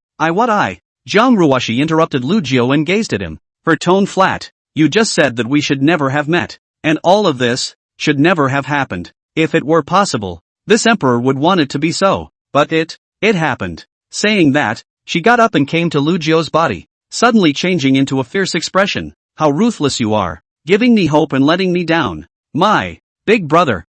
Ruoshi interrupted Lu Jiao and gazed at him, her tone flat. You just said that we should never have met. And all of this should never have happened. If it were possible, this emperor would want it to be so. But it happened. Saying that, she got up and came to Lu Jiao's body, suddenly changing into a fierce expression. How ruthless you are, giving me hope and letting me down. My big brother.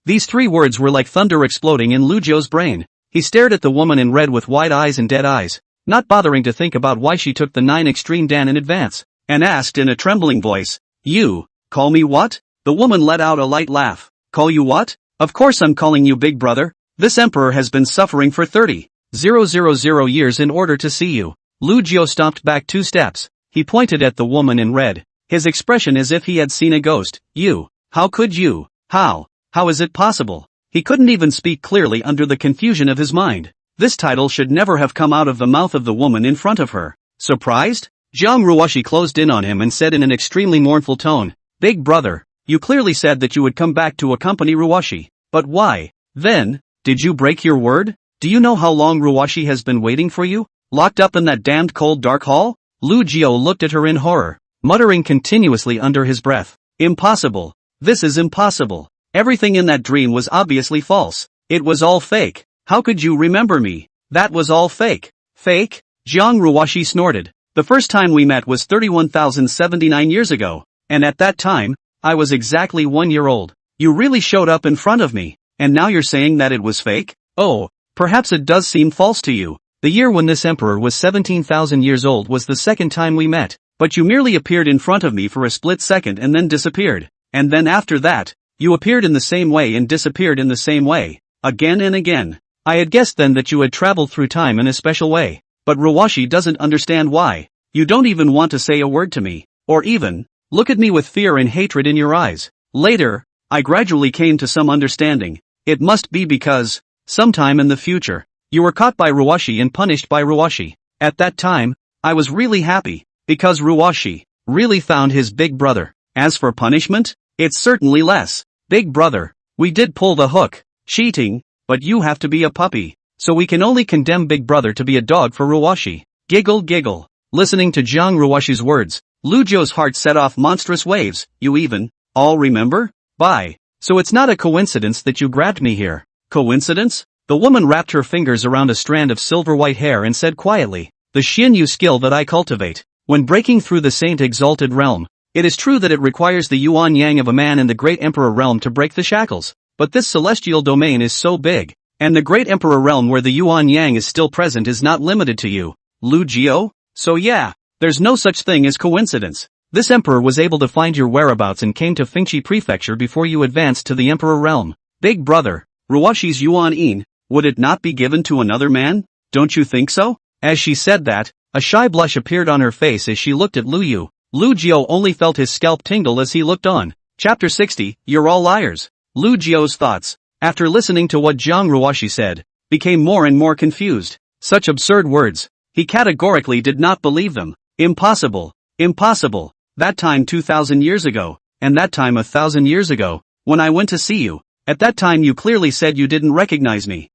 These three words were like thunder exploding in Lu Jiao's brain. He stared at the woman in red with wide eyes and dead eyes, not bothering to think about why she took the 9 extreme dan in advance, and asked in a trembling voice, You, call me what? The woman let out a light laugh. Call you what? Of course I'm calling you big brother. This emperor has been suffering for 30,000 years in order to see you. Lu Jiao stomped back 2 steps. He pointed at the woman in red, his expression as if he had seen a ghost. You, how could you? How is it possible? He couldn't even speak clearly under the confusion of his mind. This title should never have come out of the mouth of the woman in front of her. Surprised? Jiang Ruoshi closed in on him and said in an extremely mournful tone, Big brother, you clearly said that you would come back to accompany Ruoshi. But why? Then, did you break your word? Do you know how long Ruoshi has been waiting for you? Locked up in that damned cold dark hall? Lu Jiao looked at her in horror, muttering continuously under his breath. Impossible. This is impossible. Everything in that dream was obviously false. It was all fake. How could you remember me? That was all fake. Fake? Jiang Ruoshi snorted. The first time we met was 31,079 years ago, and at that time, I was exactly 1 year old. You really showed up in front of me, and now you're saying that it was fake? Oh, perhaps it does seem false to you. The year when this emperor was 17,000 years old was the second time we met, but you merely appeared in front of me for a split second and then disappeared. And then after that, you appeared in the same way and disappeared in the same way, again and again. I had guessed then that you had traveled through time in a special way, but Ruoshi doesn't understand why. You don't even want to say a word to me, or even look at me with fear and hatred in your eyes. Later, I gradually came to some understanding. It must be because, sometime in the future, you were caught by Ruoshi and punished by Ruoshi. At that time, I was really happy, because Ruoshi really found his big brother. As for punishment, it's certainly less. Big brother, we did pull the hook, cheating, but you have to be a puppy, so we can only condemn big brother to be a dog for Ruoshi. Giggle. Listening to Jiang Ruoshi's words, Lu Jiao's heart set off monstrous waves. You even all remember? Bye. So it's not a coincidence that you grabbed me here. Coincidence? The woman wrapped her fingers around a strand of silver white hair and said quietly, The Xianyu skill that I cultivate, when breaking through the saint exalted realm. It is true that it requires the yuan yang of a man in the great emperor realm to break the shackles, but this celestial domain is so big, and the great emperor realm where the yuan yang is still present is not limited to you, Lu Jiao. So yeah, there's no such thing as coincidence. This emperor was able to find your whereabouts and came to Fengchi prefecture before you advanced to the emperor realm. Big brother, Ruoshi's yuan yin, would it not be given to another man? Don't you think so? As she said that, a shy blush appeared on her face as she looked at Lu Yu. Lu Jiao only felt his scalp tingle as he looked on. Chapter 60, You're all liars. Lu Jiao's thoughts, after listening to what Jiang Ruoshi said, became more and more confused. Such absurd words. He categorically did not believe them. Impossible. That time 2,000 years ago, and that time 1,000 years ago, when I went to see you, at that time you clearly said you didn't recognize me.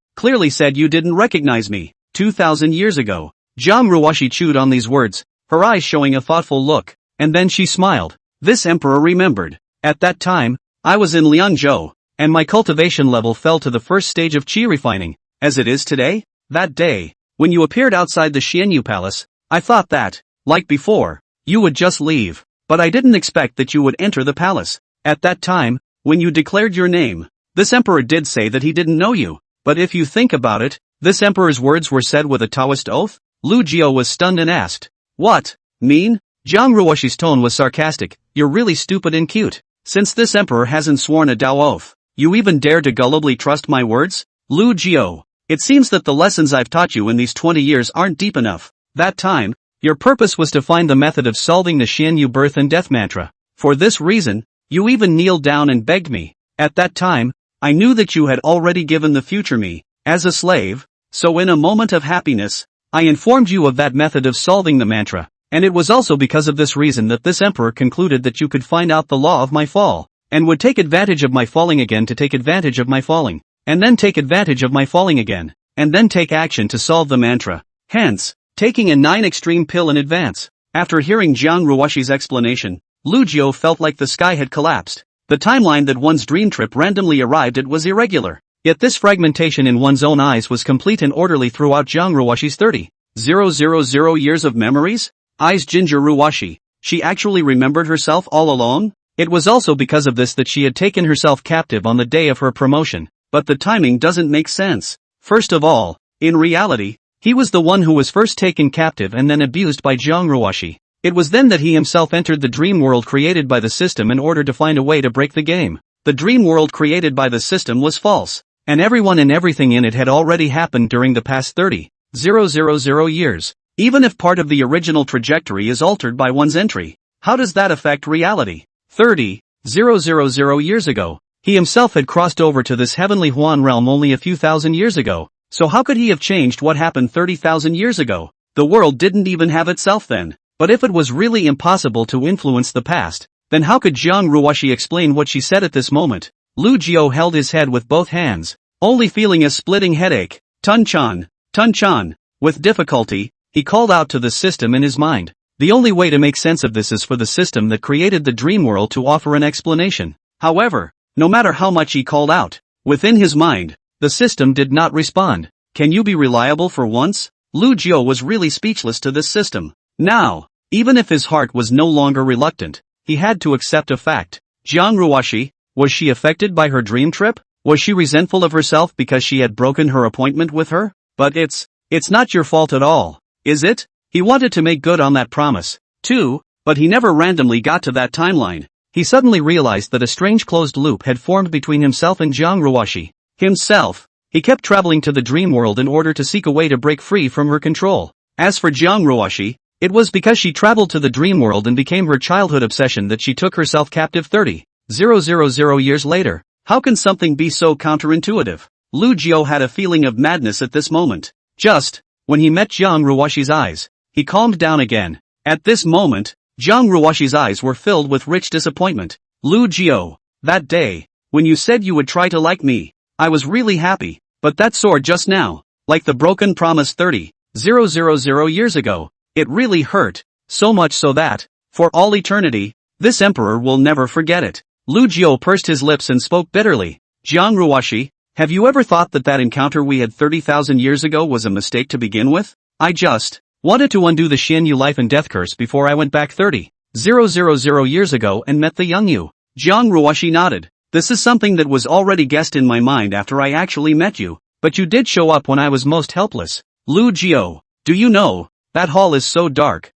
2,000 years ago. Jiang Ruoshi chewed on these words, her eyes showing a thoughtful look, and then she smiled. This emperor remembered. At that time, I was in Liangzhou, and my cultivation level fell to the first stage of qi refining, as it is today. That day, when you appeared outside the Xianyu Palace, I thought that, like before, you would just leave, but I didn't expect that you would enter the palace. At that time, when you declared your name, this emperor did say that he didn't know you, but if you think about it, this emperor's words were said with a Taoist oath? Lu Jiao was stunned and asked, What? Mean? Jiang Ruoshi's tone was sarcastic. You're really stupid and cute. Since this emperor hasn't sworn a Dao oath, you even dare to gullibly trust my words? Lu Jiao, it seems that the lessons I've taught you in these 20 years aren't deep enough. That time, your purpose was to find the method of solving the Xianyu birth and death mantra. For this reason, you even kneeled down and begged me. At that time, I knew that you had already given the future me, as a slave, so in a moment of happiness, I informed you of that method of solving the mantra, and it was also because of this reason that this emperor concluded that you could find out the law of my fall. and would take advantage of my falling again to take advantage of my falling, and then take advantage of my falling again, and then take action to solve the mantra. Hence, taking a 9 extreme pill in advance. After hearing Jiang Ruoshi's explanation, Lu Jiao felt like the sky had collapsed. The timeline that one's dream trip randomly arrived at was irregular. Yet this fragmentation in one's own eyes was complete and orderly throughout Jiang Ruoshi's 30,000 years of memories? Eyes Ginger Ruoshi. She actually remembered herself all along? It was also because of this that she had taken herself captive on the day of her promotion. But the timing doesn't make sense. First of all, in reality, he was the one who was first taken captive and then abused by Jiang Ruoshi. It was then that he himself entered the dream world created by the system in order to find a way to break the game. The dream world created by the system was false, and everyone and everything in it had already happened during the past 30,000 years. Even if part of the original trajectory is altered by one's entry, how does that affect reality? 30,000 years ago, he himself had crossed over to this heavenly Huan realm only a few thousand years ago. So how could he have changed what happened 30,000 years ago? The world didn't even have itself then. But if it was really impossible to influence the past, then how could Jiang Ruoshi explain what she said at this moment? Lu Jiao held his head with both hands, only feeling a splitting headache. Tun-chan, Tun-chan. With difficulty, he called out to the system in his mind. The only way to make sense of this is for the system that created the dream world to offer an explanation. However, no matter how much he called out, within his mind, the system did not respond. Can you be reliable for once? Lu Jiao was really speechless to this system. Now, even if his heart was no longer reluctant, he had to accept a fact. Jiang Ruoshi, was she affected by her dream trip? Was she resentful of herself because she had broken her appointment with her? But it's not your fault at all, is it? He wanted to make good on that promise, too, but he never randomly got to that timeline. He suddenly realized that a strange closed loop had formed between himself and Jiang Ruoshi. Himself. He kept traveling to the dream world in order to seek a way to break free from her control. As for Jiang Ruoshi, it was because she traveled to the dream world and became her childhood obsession that she took herself captive 30,000 years later. How can something be so counterintuitive? Lu Jiao had a feeling of madness at this moment. Just, when he met Jiang Ruoshi's eyes, he calmed down again. At this moment, Jiang Ruoshi's eyes were filled with rich disappointment. Lu Jiao, that day, when you said you would try to like me, I was really happy, but that sword just now, like the broken promise 30,000 years ago, it really hurt, so much so that, for all eternity, this emperor will never forget it. Lu Jiao pursed his lips and spoke bitterly. Jiang Ruoshi, have you ever thought that encounter we had 30,000 years ago was a mistake to begin with? I just wanted to undo the Xianyu life and death curse before I went back 30,000 years ago and met the young you. Jiang Ruoshi nodded. This is something that was already guessed in my mind after I actually met you, but you did show up when I was most helpless. Lu Jiao, do you know, that hall is so dark,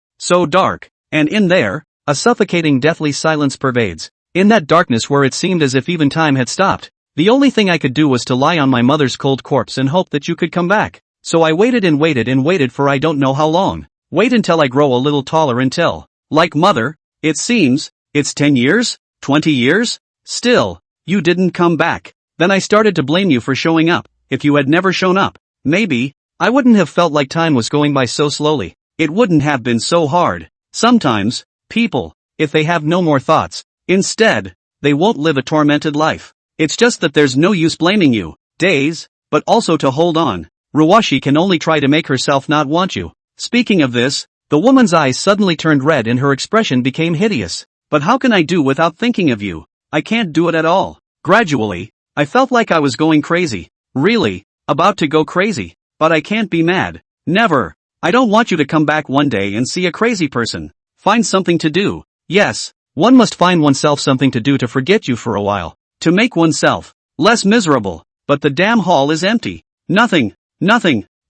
and in there, a suffocating deathly silence pervades. In that darkness where it seemed as if even time had stopped, the only thing I could do was to lie on my mother's cold corpse and hope that you could come back. So I waited and waited and waited for I don't know how long. Wait until I grow a little taller until, like mother, it seems, it's 10 years, 20 years, still. You didn't come back. Then I started to blame you for showing up. If you had never shown up, maybe, I wouldn't have felt like time was going by so slowly. It wouldn't have been so hard. Sometimes, people, if they have no more thoughts, instead, they won't live a tormented life. It's just that there's no use blaming you, days, but also to hold on. Ruoshi can only try to make herself not want you. Speaking of this, the woman's eyes suddenly turned red and her expression became hideous. But how can I do without thinking of you? I can't do it at all. Gradually, I felt like I was going crazy. Really, about to go crazy. But I can't be mad. Never. I don't want you to come back one day and see a crazy person. Find something to do. Yes, one must find oneself something to do to forget you for a while. To make oneself less miserable. But the damn hall is empty. Nothing.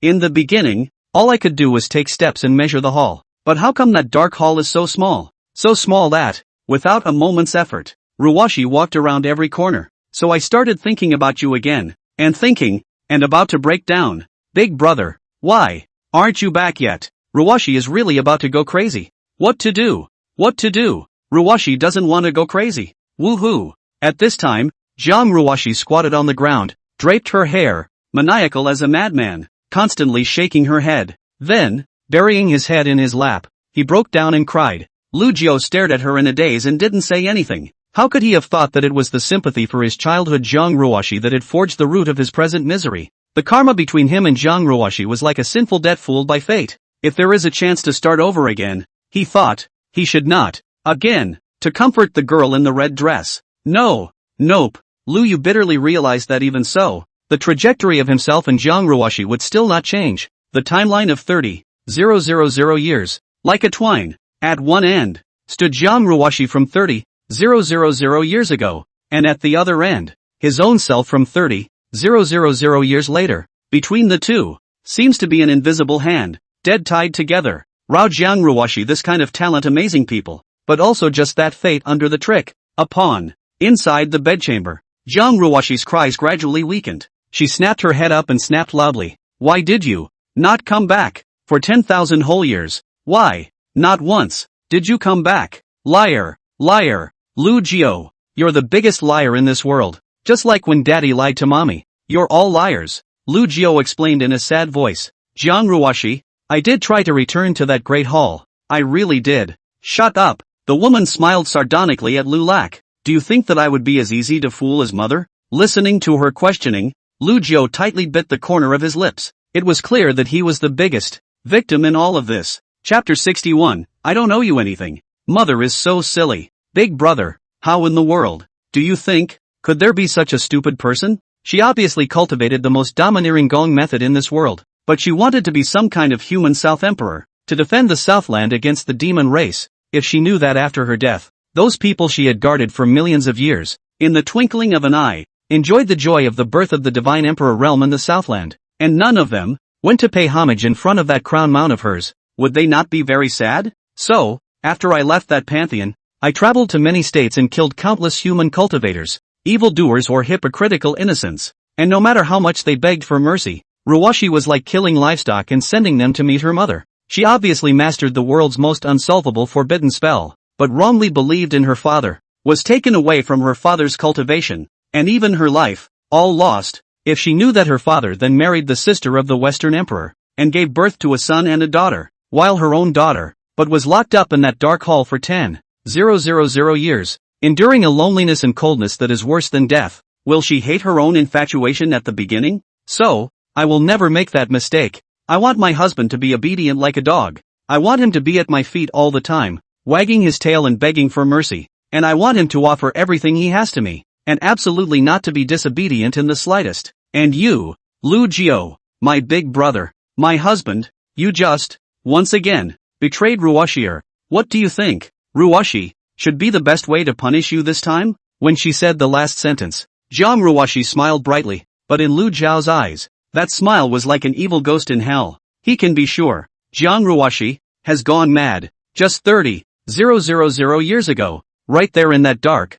In the beginning, all I could do was take steps and measure the hall. But how come that dark hall is so small? So small that, without a moment's effort, Ruoshi walked around every corner. So I started thinking about you again, and about to break down. Big brother, why aren't you back yet? Ruoshi is really about to go crazy. What to do? Ruoshi doesn't want to go crazy. Woohoo! At this time, Jiang Ruoshi squatted on the ground, draped her hair, maniacal as a madman, constantly shaking her head. Then, burying his head in his lap, he broke down and cried. Lu Jiao stared at her in a daze and didn't say anything. How could he have thought that it was the sympathy for his childhood Jiang Ruoshi that had forged the root of his present misery? The karma between him and Jiang Ruoshi was like a sinful debt fooled by fate. If there is a chance to start over again, he thought, he should not. Again, to comfort the girl in the red dress. No. Nope. Lu Yu bitterly realized that even so, the trajectory of himself and Jiang Ruoshi would still not change. The timeline of 30,000 years, like a twine, at one end, stood Jiang Ruoshi from 30,000 years ago, and at the other end, his own self from 30,000 years later. Between the two, seems to be an invisible hand, dead tied together. Rao Jiang Ruoshi, this kind of talent amazing people, but also just that fate under the trick. A pawn. Inside the bedchamber, Jiang Ruoshi's cries gradually weakened. She snapped her head up and snapped loudly. Why did you not come back? For 10,000 whole years. Why? Not once. Did you come back? Liar. Liar. Lu Jiao. You're the biggest liar in this world. Just like when daddy lied to mommy. You're all liars. Lu Jiao explained in a sad voice. Jiang Ruoshi, I did try to return to that great hall. I really did. Shut up. The woman smiled sardonically at Lu Lak. Do you think that I would be as easy to fool as mother? Listening to her questioning, Lu Jiao tightly bit the corner of his lips. It was clear that he was the biggest victim in all of this. Chapter 61, I don't owe you anything. Mother is so silly. Big brother, how in the world do you think? Could there be such a stupid person? She obviously cultivated the most domineering Gong method in this world, but she wanted to be some kind of human South Emperor, to defend the Southland against the demon race. If she knew that after her death, those people she had guarded for millions of years, in the twinkling of an eye, enjoyed the joy of the birth of the divine emperor realm in the Southland, and none of them went to pay homage in front of that crown mount of hers, would they not be very sad? So, after I left that pantheon, I traveled to many states and killed countless human cultivators, evildoers or hypocritical innocents, and no matter how much they begged for mercy, Ruoshi was like killing livestock and sending them to meet her mother. She obviously mastered the world's most unsolvable forbidden spell, but wrongly believed in her father, was taken away from her father's cultivation, and even her life, all lost. If she knew that her father then married the sister of the Western Emperor, and gave birth to a son and a daughter, while her own daughter, but was locked up in that dark hall for 10,000 years, enduring a loneliness and coldness that is worse than death, will she hate her own infatuation at the beginning? So, I will never make that mistake. I want my husband to be obedient like a dog. I want him to be at my feet all the time, wagging his tail and begging for mercy, and I want him to offer everything he has to me, and absolutely not to be disobedient in the slightest. And you, Lu Jiao, my big brother, my husband, you just, once again, betrayed Ruoshi. What do you think, Ruoshi, should be the best way to punish you this time? When she said the last sentence, Jiang Ruoshi smiled brightly, but in Lu Jiao's eyes, that smile was like an evil ghost in hell. He can be sure, Jiang Ruoshi has gone mad. Just 30,000 years ago, right there in that dark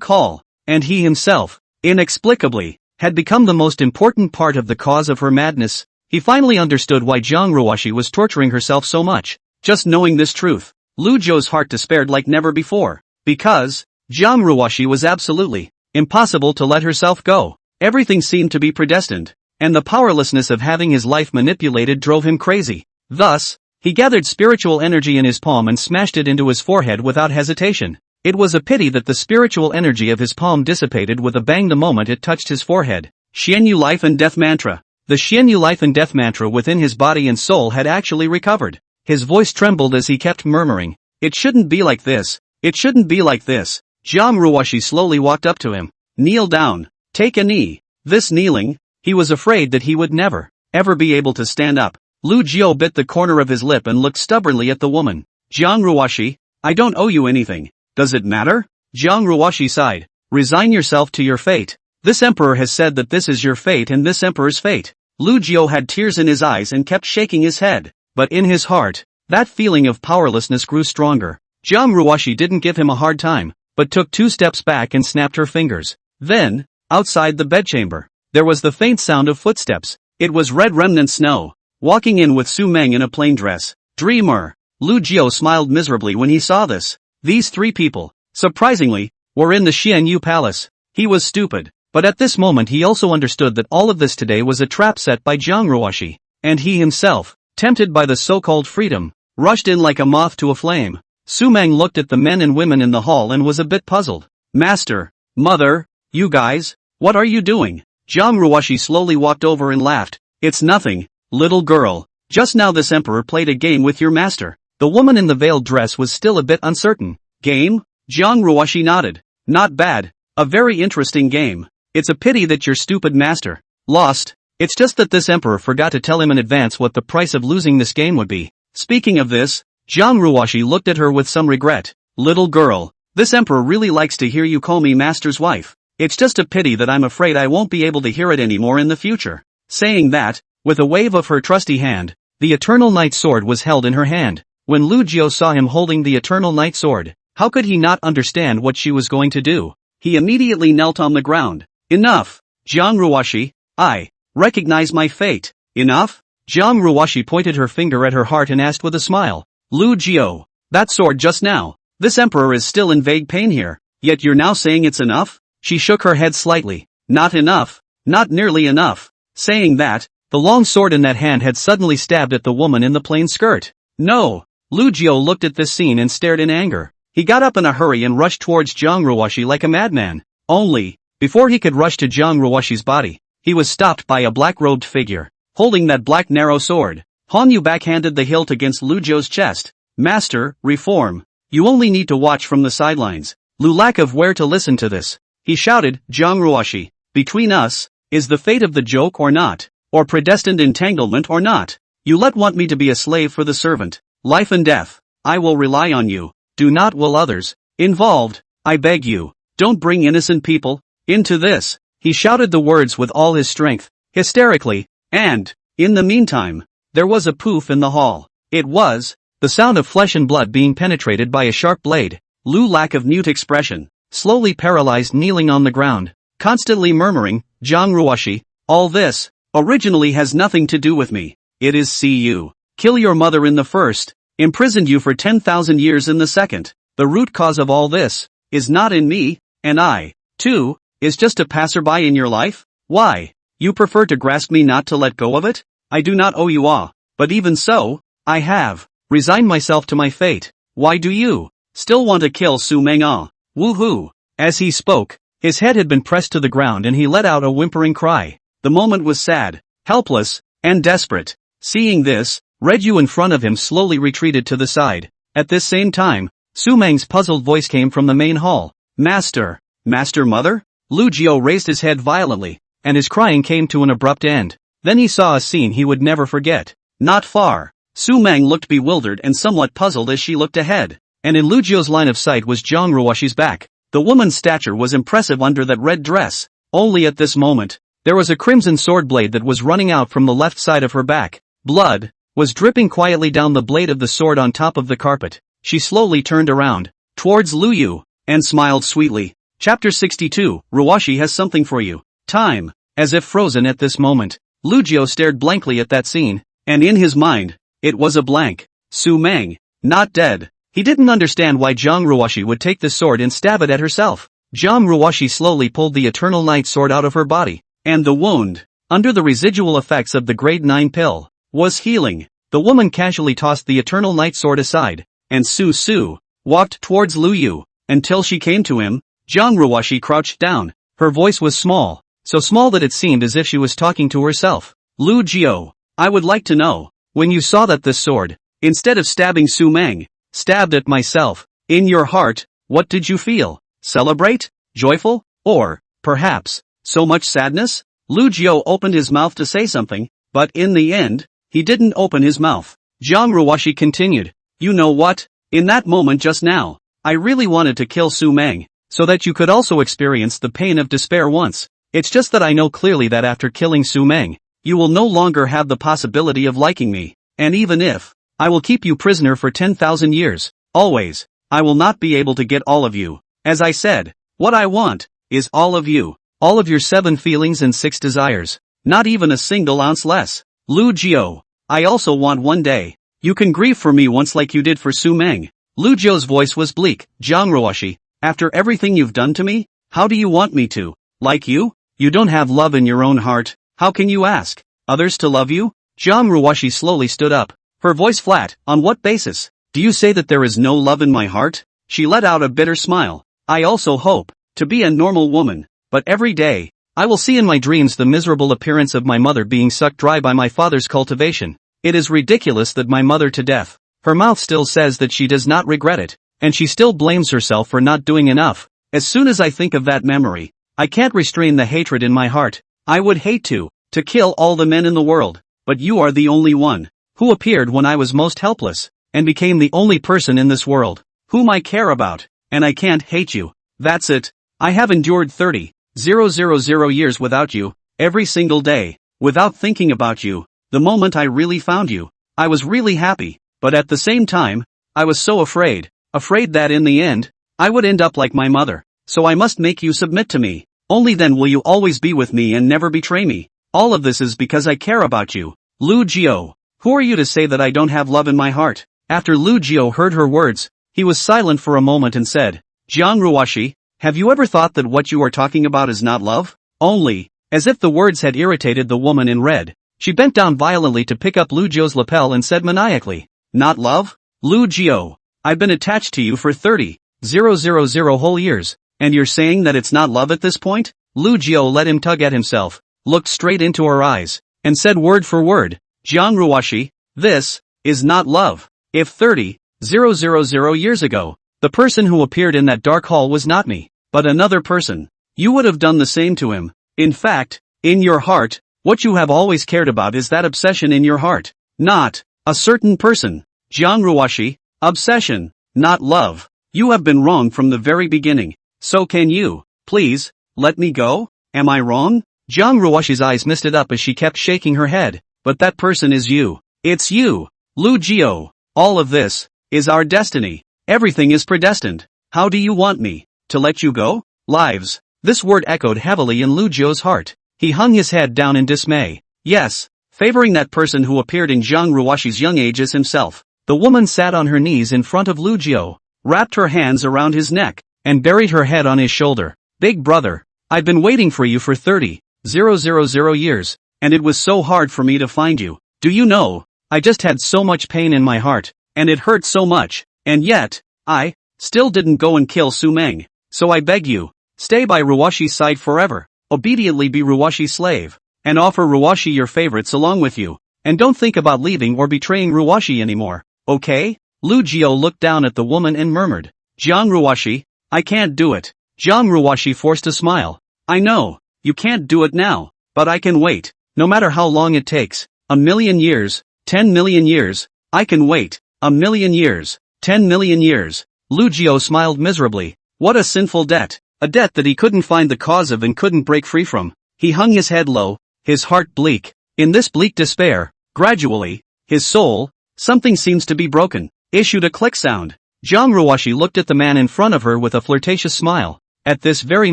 hall, and he himself, inexplicably, had become the most important part of the cause of her madness. He finally understood why Jiang Ruoshi was torturing herself so much. Just knowing this truth, Lu Jiao's heart despaired like never before, because Jiang Ruoshi was absolutely impossible to let herself go. Everything seemed to be predestined, and the powerlessness of having his life manipulated drove him crazy. Thus, he gathered spiritual energy in his palm and smashed it into his forehead without hesitation. It was a pity that the spiritual energy of his palm dissipated with a bang the moment it touched his forehead. Xianyu Life and Death Mantra. The Xianyu Life and Death Mantra within his body and soul had actually recovered. His voice trembled as he kept murmuring, "It shouldn't be like this. It shouldn't be like this." Jiang Ruoshi slowly walked up to him. "Kneel down. Take a knee." This kneeling, he was afraid that he would never, ever be able to stand up. Lu Jiao bit the corner of his lip and looked stubbornly at the woman. "Jiang Ruoshi, I don't owe you anything. Does it matter?" Jiang Ruoshi sighed. "Resign yourself to your fate. This emperor has said that this is your fate and this emperor's fate." Lu Jiao had tears in his eyes and kept shaking his head, but in his heart, that feeling of powerlessness grew stronger. Jiang Ruoshi didn't give him a hard time, but took 2 steps back and snapped her fingers. Then, outside the bedchamber, there was the faint sound of footsteps. It was Red Remnant Snow, walking in with Su Meng in a plain dress. Dreamer. Lu Jiao smiled miserably when he saw this. These 3 people, surprisingly, were in the Xianyu Palace. He was stupid, but at this moment he also understood that all of this today was a trap set by Jiang Ruoshi, and he himself, tempted by the so-called freedom, rushed in like a moth to a flame. Su Meng looked at the men and women in the hall and was a bit puzzled. Master, mother, you guys, what are you doing? Jiang Ruoshi slowly walked over and laughed. It's nothing, little girl. Just now this emperor played a game with your master. The woman in the veiled dress was still a bit uncertain. Game? Jiang Ruoshi nodded. Not bad. A very interesting game. It's a pity that your stupid master lost. It's just that this emperor forgot to tell him in advance what the price of losing this game would be. Speaking of this, Jiang Ruoshi looked at her with some regret. Little girl, this emperor really likes to hear you call me master's wife. It's just a pity that I'm afraid I won't be able to hear it anymore in the future. Saying that, with a wave of her trusty hand, the Eternal Night Sword was held in her hand. When Lu Jiao saw him holding the Eternal Night Sword, how could he not understand what she was going to do? He immediately knelt on the ground. Enough, Jiang Ruoshi, I recognize my fate. Enough? Jiang Ruoshi pointed her finger at her heart and asked with a smile. Lu Jiao, that sword just now. This emperor is still in vague pain here, yet you're now saying it's enough? She shook her head slightly. Not enough. Not nearly enough. Saying that, the long sword in that hand had suddenly stabbed at the woman in the plain skirt. No! Lu Jiao looked at this scene and stared in anger. He got up in a hurry and rushed towards Jiang Ruoshi like a madman. Only, before he could rush to Jiang Ruoshi's body, he was stopped by a black-robed figure, holding that black narrow sword. Han Yu backhanded the hilt against Lu Jiao's chest. Master, reform. You only need to watch from the sidelines. Lu lack of where to listen to this. He shouted, Jiang Ruoshi, between us, is the fate of the joke or not? Or predestined entanglement or not? You want me to be a slave for the servant. Life and death. I will rely on you. Do not will others involved. I beg you. Don't bring innocent people into this. He shouted the words with all his strength, hysterically, and, in the meantime, there was a poof in the hall. It was the sound of flesh and blood being penetrated by a sharp blade. Lu lack of mute expression, slowly paralyzed kneeling on the ground, constantly murmuring, Jiang Ruoshi, all this originally has nothing to do with me. It is see you. Kill your mother in the first, imprisoned you for 10,000 years in the second. The root cause of all this is not in me, and I, too, is just a passerby in your life? Why? You prefer to grasp me not to let go of it? I do not owe you all, but even so, I have resigned myself to my fate. Why do you still want to kill Su Meng Ah? Woohoo! As he spoke, his head had been pressed to the ground and he let out a whimpering cry. The moment was sad, helpless, and desperate. Seeing this, Red Yu in front of him slowly retreated to the side. At this same time, Su Meng's puzzled voice came from the main hall. Master, mother? Lu Jiao raised his head violently, and his crying came to an abrupt end. Then he saw a scene he would never forget. Not far, Su Meng looked bewildered and somewhat puzzled as she looked ahead, and in Lu Jiao's line of sight was Jiang Ruoshi's back. The woman's stature was impressive under that red dress. Only at this moment, there was a crimson sword blade that was running out from the left side of her back. Blood was dripping quietly down the blade of the sword on top of the carpet. She slowly turned around, towards Lu Yu, and smiled sweetly. Chapter 62, Ruoshi has something for you. Time, as if frozen at this moment. Lu Jiao stared blankly at that scene, and in his mind, it was a blank. Su Meng, not dead. He didn't understand why Jiang Ruoshi would take the sword and stab it at herself. Jiang Ruoshi slowly pulled the Eternal Night Sword out of her body, and the wound, under the residual effects of the grade 9 pill, was healing. The woman casually tossed the Eternal Night Sword aside, and Su walked towards Lu Yu, until she came to him. Jiang Ruoshi crouched down. Her voice was small, so small that it seemed as if she was talking to herself. Lu Jiao, I would like to know, when you saw that this sword, instead of stabbing Su Meng, stabbed at myself, in your heart, what did you feel? Celebrate? Joyful? Or, perhaps, so much sadness? Lu Jiao opened his mouth to say something, but in the end, he didn't open his mouth. Jiang Ruoshi continued, you know what? In that moment just now, I really wanted to kill Su Meng, so that you could also experience the pain of despair once. It's just that I know clearly that after killing Su Meng, you will no longer have the possibility of liking me, and even if I will keep you prisoner for 10,000 years, always, I will not be able to get all of you. As I said, what I want is all of you, all of your 7 feelings and 6 desires, not even a single ounce less. Lu Jiao, I also want one day, you can grieve for me once like you did for Su Meng. Lu Jiao's voice was bleak. Jiang Ruoshi, after everything you've done to me, how do you want me to like you? You don't have love in your own heart. How can you ask others to love you? Jiang Ruoshi slowly stood up, her voice flat. On what basis? Do you say that there is no love in my heart? She let out a bitter smile. I also hope to be a normal woman, but every day, I will see in my dreams the miserable appearance of my mother being sucked dry by my father's cultivation. It is ridiculous that my mother to death. Her mouth still says that she does not regret it, and she still blames herself for not doing enough. As soon as I think of that memory, I can't restrain the hatred in my heart. I would hate to kill all the men in the world, but you are the only one who appeared when I was most helpless, and became the only person in this world whom I care about, and I can't hate you. That's it. I have endured 30,000 years without you, every single day, without thinking about you. The moment I really found you, I was really happy, but at the same time, I was so afraid that in the end, I would end up like my mother. So I must make you submit to me. Only then will you always be with me and never betray me. All of this is because I care about you. Lu Jiao. Who are you to say that I don't have love in my heart? After Lu Jiao heard her words, he was silent for a moment and said, Jiang Ruoshi, have you ever thought that what you are talking about is not love? Only, as if the words had irritated the woman in red, she bent down violently to pick up Lu Jiao's lapel and said maniacally, not love? Lu Jiao, I've been attached to you for 30,000 whole years, and you're saying that it's not love at this point? Lu Jiao let him tug at himself, looked straight into her eyes, and said word for word, Jiang Ruoshi, this is not love. If 30,000 years ago, the person who appeared in that dark hall was not me, but another person, you would have done the same to him. In fact, in your heart, what you have always cared about is that obsession in your heart, not a certain person. Jiang Ruoshi, obsession, not love. You have been wrong from the very beginning. So can you, please, let me go? Am I wrong? Jiang Ruoshi's eyes misted up as she kept shaking her head. But that person is you. It's you. Lu Jiao. All of this is our destiny. Everything is predestined. How do you want me to let you go? Lives. This word echoed heavily in Lu Jiao's heart. He hung his head down in dismay. Yes, favoring that person who appeared in Jiang Ruoshi's young age as himself. The woman sat on her knees in front of Lu Jiao, wrapped her hands around his neck, and buried her head on his shoulder. Big brother, I've been waiting for you for 30,000 years, and it was so hard for me to find you. Do you know, I just had so much pain in my heart, and it hurt so much, and yet, I still didn't go and kill Su Meng. So I beg you, stay by Ruoshi's side forever, obediently be Ruoshi's slave, and offer Ruoshi your favorites along with you, and don't think about leaving or betraying Ruoshi anymore, okay? Lu Jiao looked down at the woman and murmured, Jiang Ruoshi, I can't do it. Jiang Ruoshi forced a smile. I know, you can't do it now, but I can wait, no matter how long it takes. 1,000,000 years, 10 million years, I can wait. 1,000,000 years, 10 million years. Lu Jiao smiled miserably. What a sinful debt. A debt that he couldn't find the cause of and couldn't break free from. He hung his head low, his heart bleak. In this bleak despair, gradually, his soul, something seems to be broken, issued a click sound. Jiang Ruoshi looked at the man in front of her with a flirtatious smile. At this very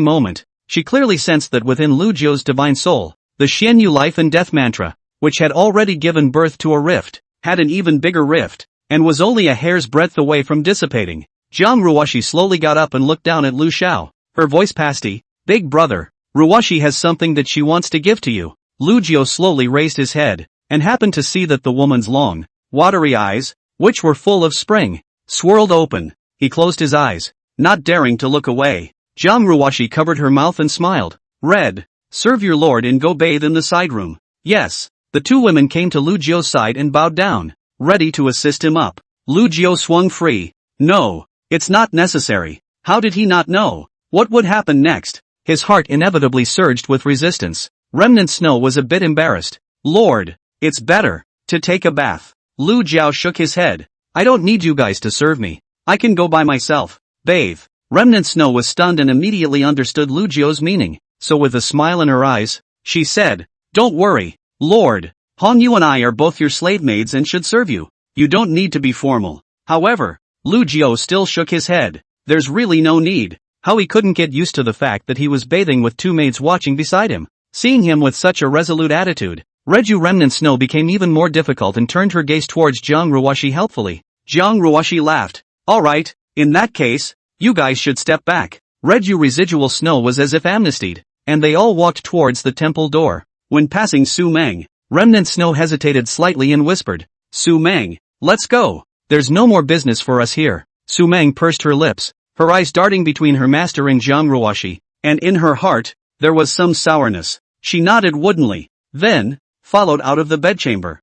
moment, she clearly sensed that within Lu Jiao's divine soul, the Xianyu life and death mantra, which had already given birth to a rift, had an even bigger rift, and was only a hair's breadth away from dissipating. Jiang Ruoshi slowly got up and looked down at Lu Xiao, her voice pasty. Big brother, Ruoshi has something that she wants to give to you. Lu Jiao slowly raised his head, and happened to see that the woman's long, watery eyes, which were full of spring, swirled open. He closed his eyes, not daring to look away. Jiang Ruoshi covered her mouth and smiled. Red, serve your lord and go bathe in the side room. Yes. The two women came to Lu Jiao's side and bowed down, ready to assist him up. Lu Jiao swung free. No, it's not necessary. How did he not know what would happen next? His heart inevitably surged with resistance. Remnant Snow was a bit embarrassed. Lord, it's better to take a bath. Lu Jiao shook his head. I don't need you guys to serve me. I can go by myself. Bathe. Remnant Snow was stunned and immediately understood Lu Jiao's meaning, so with a smile in her eyes, she said, don't worry, Lord. Hong Yu and I are both your slave maids and should serve you. You don't need to be formal. However, Lu Jiao still shook his head. There's really no need. How he couldn't get used to the fact that he was bathing with two maids watching beside him. Seeing him with such a resolute attitude, Reju Remnant Snow became even more difficult and turned her gaze towards Jiang Ruoshi helpfully. Jiang Ruoshi laughed. Alright, in that case, you guys should step back. Reju Residual Snow was as if amnestied, and they all walked towards the temple door. When passing Su Meng, Remnant Snow hesitated slightly and whispered, Su Meng, let's go. There's no more business for us here. Su Meng pursed her lips, her eyes darting between her master and Jiang Ruoshi, and in her heart, there was some sourness. She nodded woodenly, then, followed out of the bedchamber.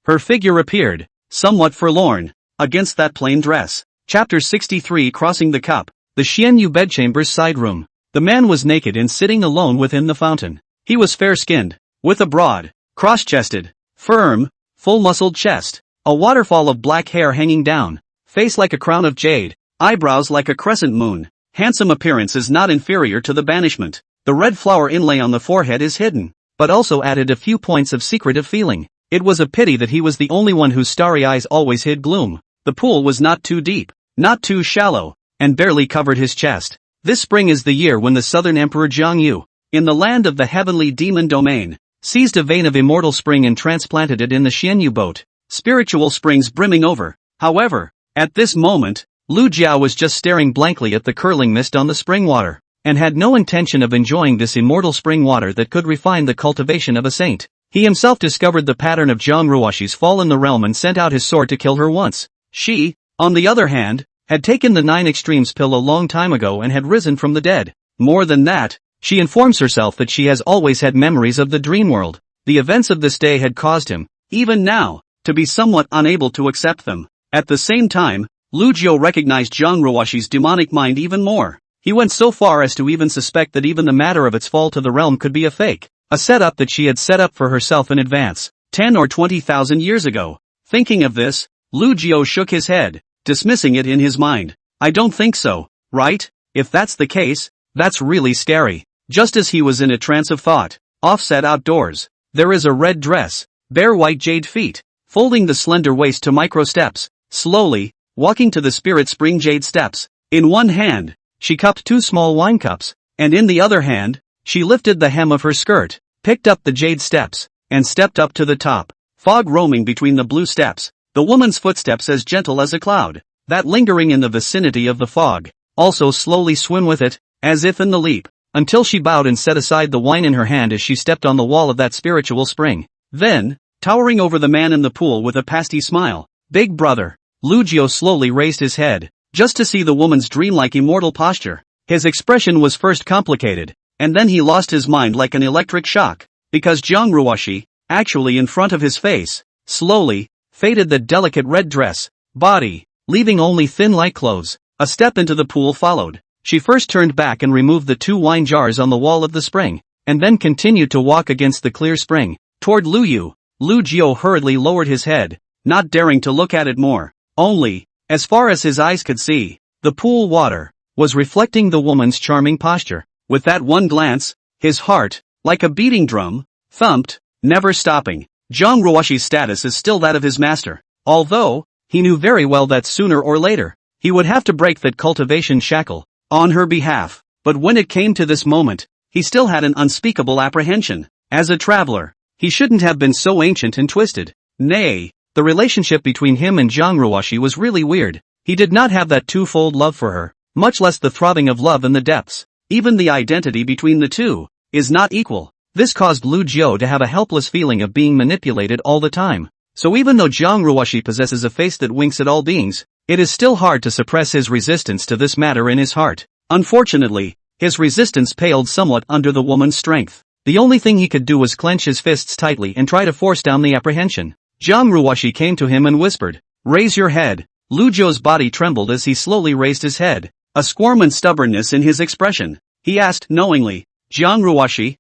Her figure appeared, somewhat forlorn, against that plain dress. Chapter 63 Crossing the Cup, the Xianyu bedchamber's side room. The man was naked and sitting alone within the fountain. He was fair-skinned, with a broad, cross-chested, firm, full-muscled chest, a waterfall of black hair hanging down, face like a crown of jade, eyebrows like a crescent moon. Handsome appearance is not inferior to the banishment. The red flower inlay on the forehead is hidden, but also added a few points of secretive feeling. It was a pity that he was the only one whose starry eyes always hid gloom. The pool was not too deep, not too shallow, and barely covered his chest. This spring is the year when the southern emperor Jiang Yu, in the land of the heavenly demon domain, seized a vein of immortal spring and transplanted it in the Xianyu boat. Spiritual springs brimming over. However, at this moment, Lu Jiao was just staring blankly at the curling mist on the spring water, and had no intention of enjoying this immortal spring water that could refine the cultivation of a saint. He himself discovered the pattern of Jiang Ruoshi's fall in the realm and sent out his sword to kill her once. She, on the other hand, had taken the 9 extremes pill a long time ago and had risen from the dead. More than that, she informs herself that she has always had memories of the dream world. The events of this day had caused him, even now, to be somewhat unable to accept them. At the same time, Lu Jiao recognized Jiang Ruoshi's demonic mind even more. He went so far as to even suspect that even the matter of its fall to the realm could be a fake. A setup that she had set up for herself in advance, 10 or 20,000 years ago. Thinking of this, Lu Jiao shook his head, dismissing it in his mind. I don't think so, right? If that's the case, that's really scary. Just as he was in a trance of thought, offset outdoors, there is a red dress, bare white jade feet, folding the slender waist to micro steps, slowly, walking to the spirit spring jade steps. In one hand, she cupped 2 small wine cups, and in the other hand, she lifted the hem of her skirt, picked up the jade steps, and stepped up to the top. Fog roaming between the blue steps, the woman's footsteps as gentle as a cloud, that lingering in the vicinity of the fog, also slowly swim with it, as if in the leap, until she bowed and set aside the wine in her hand as she stepped on the wall of that spiritual spring. Then, towering over the man in the pool with a pasty smile, "Big brother." Lu Jiao slowly raised his head, just to see the woman's dreamlike immortal posture. His expression was first complicated, and then he lost his mind like an electric shock, because Jiang Ruoshi, actually in front of his face, slowly, faded the delicate red dress, body, leaving only thin light clothes. A step into the pool followed. She first turned back and removed the 2 wine jars on the wall of the spring, and then continued to walk against the clear spring, toward Lu Yu. Lu Jiao hurriedly lowered his head, not daring to look at it more. Only, as far as his eyes could see, the pool water was reflecting the woman's charming posture. With that one glance, his heart, like a beating drum, thumped, never stopping. Jiang Ruoshi's status is still that of his master, although, he knew very well that sooner or later, he would have to break that cultivation shackle, on her behalf. But when it came to this moment, he still had an unspeakable apprehension. As a traveler, he shouldn't have been so ancient and twisted. Nay, the relationship between him and Jiang Ruoshi was really weird. He did not have that twofold love for her, much less the throbbing of love in the depths. Even the identity between the two is not equal. This caused Lu Jiao to have a helpless feeling of being manipulated all the time. So even though Jiang Ruoshi possesses a face that winks at all beings, it is still hard to suppress his resistance to this matter in his heart. Unfortunately, his resistance paled somewhat under the woman's strength. The only thing he could do was clench his fists tightly and try to force down the apprehension. Jiang Ruoshi came to him and whispered, "Raise your head." Lu Jiao's body trembled as he slowly raised his head, a squirm and stubbornness in his expression. He asked knowingly, "Jiang Ruoshi,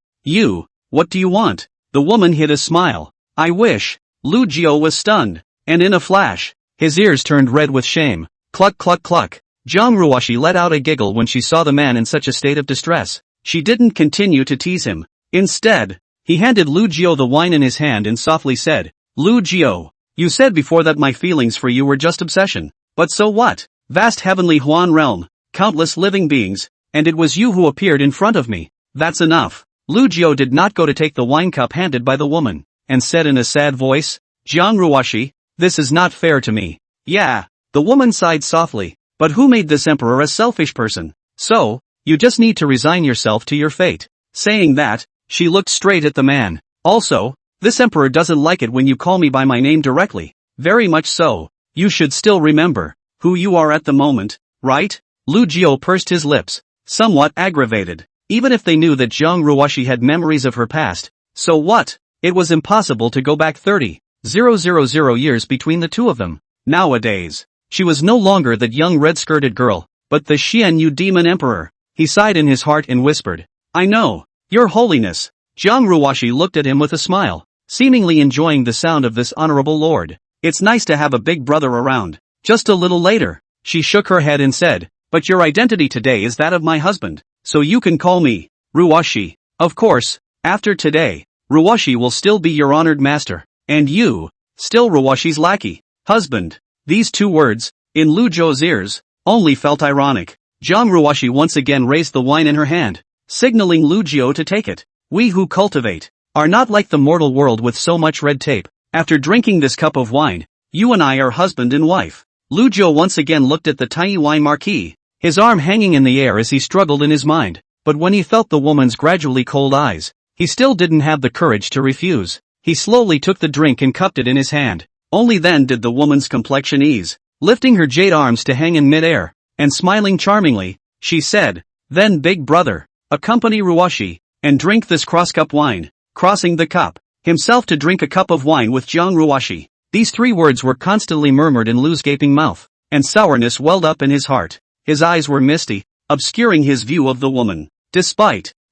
what do you want?" The woman hid a smile. "I wish." Lu Jiao was stunned, and in a flash, his ears turned red with shame. Cluck cluck cluck. Jiang Ruoshi let out a giggle when she saw the man in such a state of distress. She didn't continue to tease him. Instead, he handed Lu Jiao the wine in his hand and softly said, "Lu Jiao, you said before that my feelings for you were just obsession. But so what? Vast heavenly Huan realm, countless living beings, and it was you who appeared in front of me. That's enough." Lu Jiao did not go to take the wine cup handed by the woman, and said in a sad voice, "Jiang Ruoshi, this is not fair to me." "Yeah." The woman sighed softly, "But who made this emperor a selfish person? So, you just need to resign yourself to your fate." Saying that, she looked straight at the man. "Also, this emperor doesn't like it when you call me by my name directly." "Very much so. You should still remember who you are at the moment, right?" Lu Jiao pursed his lips, somewhat aggravated. Even if they knew that Jiang Ruoshi had memories of her past, so what? It was impossible to go back 30,000 years between the two of them. Nowadays, she was no longer that young red-skirted girl, but the Xianyu demon emperor. He sighed in his heart and whispered, I know, your holiness. Jiang Ruoshi looked at him with a smile, seemingly enjoying the sound of this honorable lord. It's nice to have a big brother around. Just a little later, she shook her head and said, but your identity today is that of my husband, so you can call me Ruoshi. Of course, after today, Ruoshi will still be your honored master, and you, still Ruoshi's lackey, husband. These two words, in Lu Zhou's ears, only felt ironic. Jiang Ruoshi once again raised the wine in her hand, signaling Lu Jiao to take it. We who cultivate are not like the mortal world with so much red tape. After drinking this cup of wine, you and I are husband and wife. Lu Jiao once again looked at the tiny wine marquee, his arm hanging in the air as he struggled in his mind, but when he felt the woman's gradually cold eyes, he still didn't have the courage to refuse. He slowly took the drink and cupped it in his hand. Only then did the woman's complexion ease, lifting her jade arms to hang in mid-air, and smiling charmingly, she said, then big brother, accompany Ruoshi, and drink this cross-cup wine, crossing the cup, himself to drink a cup of wine with Jiang Ruoshi. These three words were constantly murmured in Lu's gaping mouth, and sourness welled up in his heart. His eyes were misty, obscuring his view of the woman.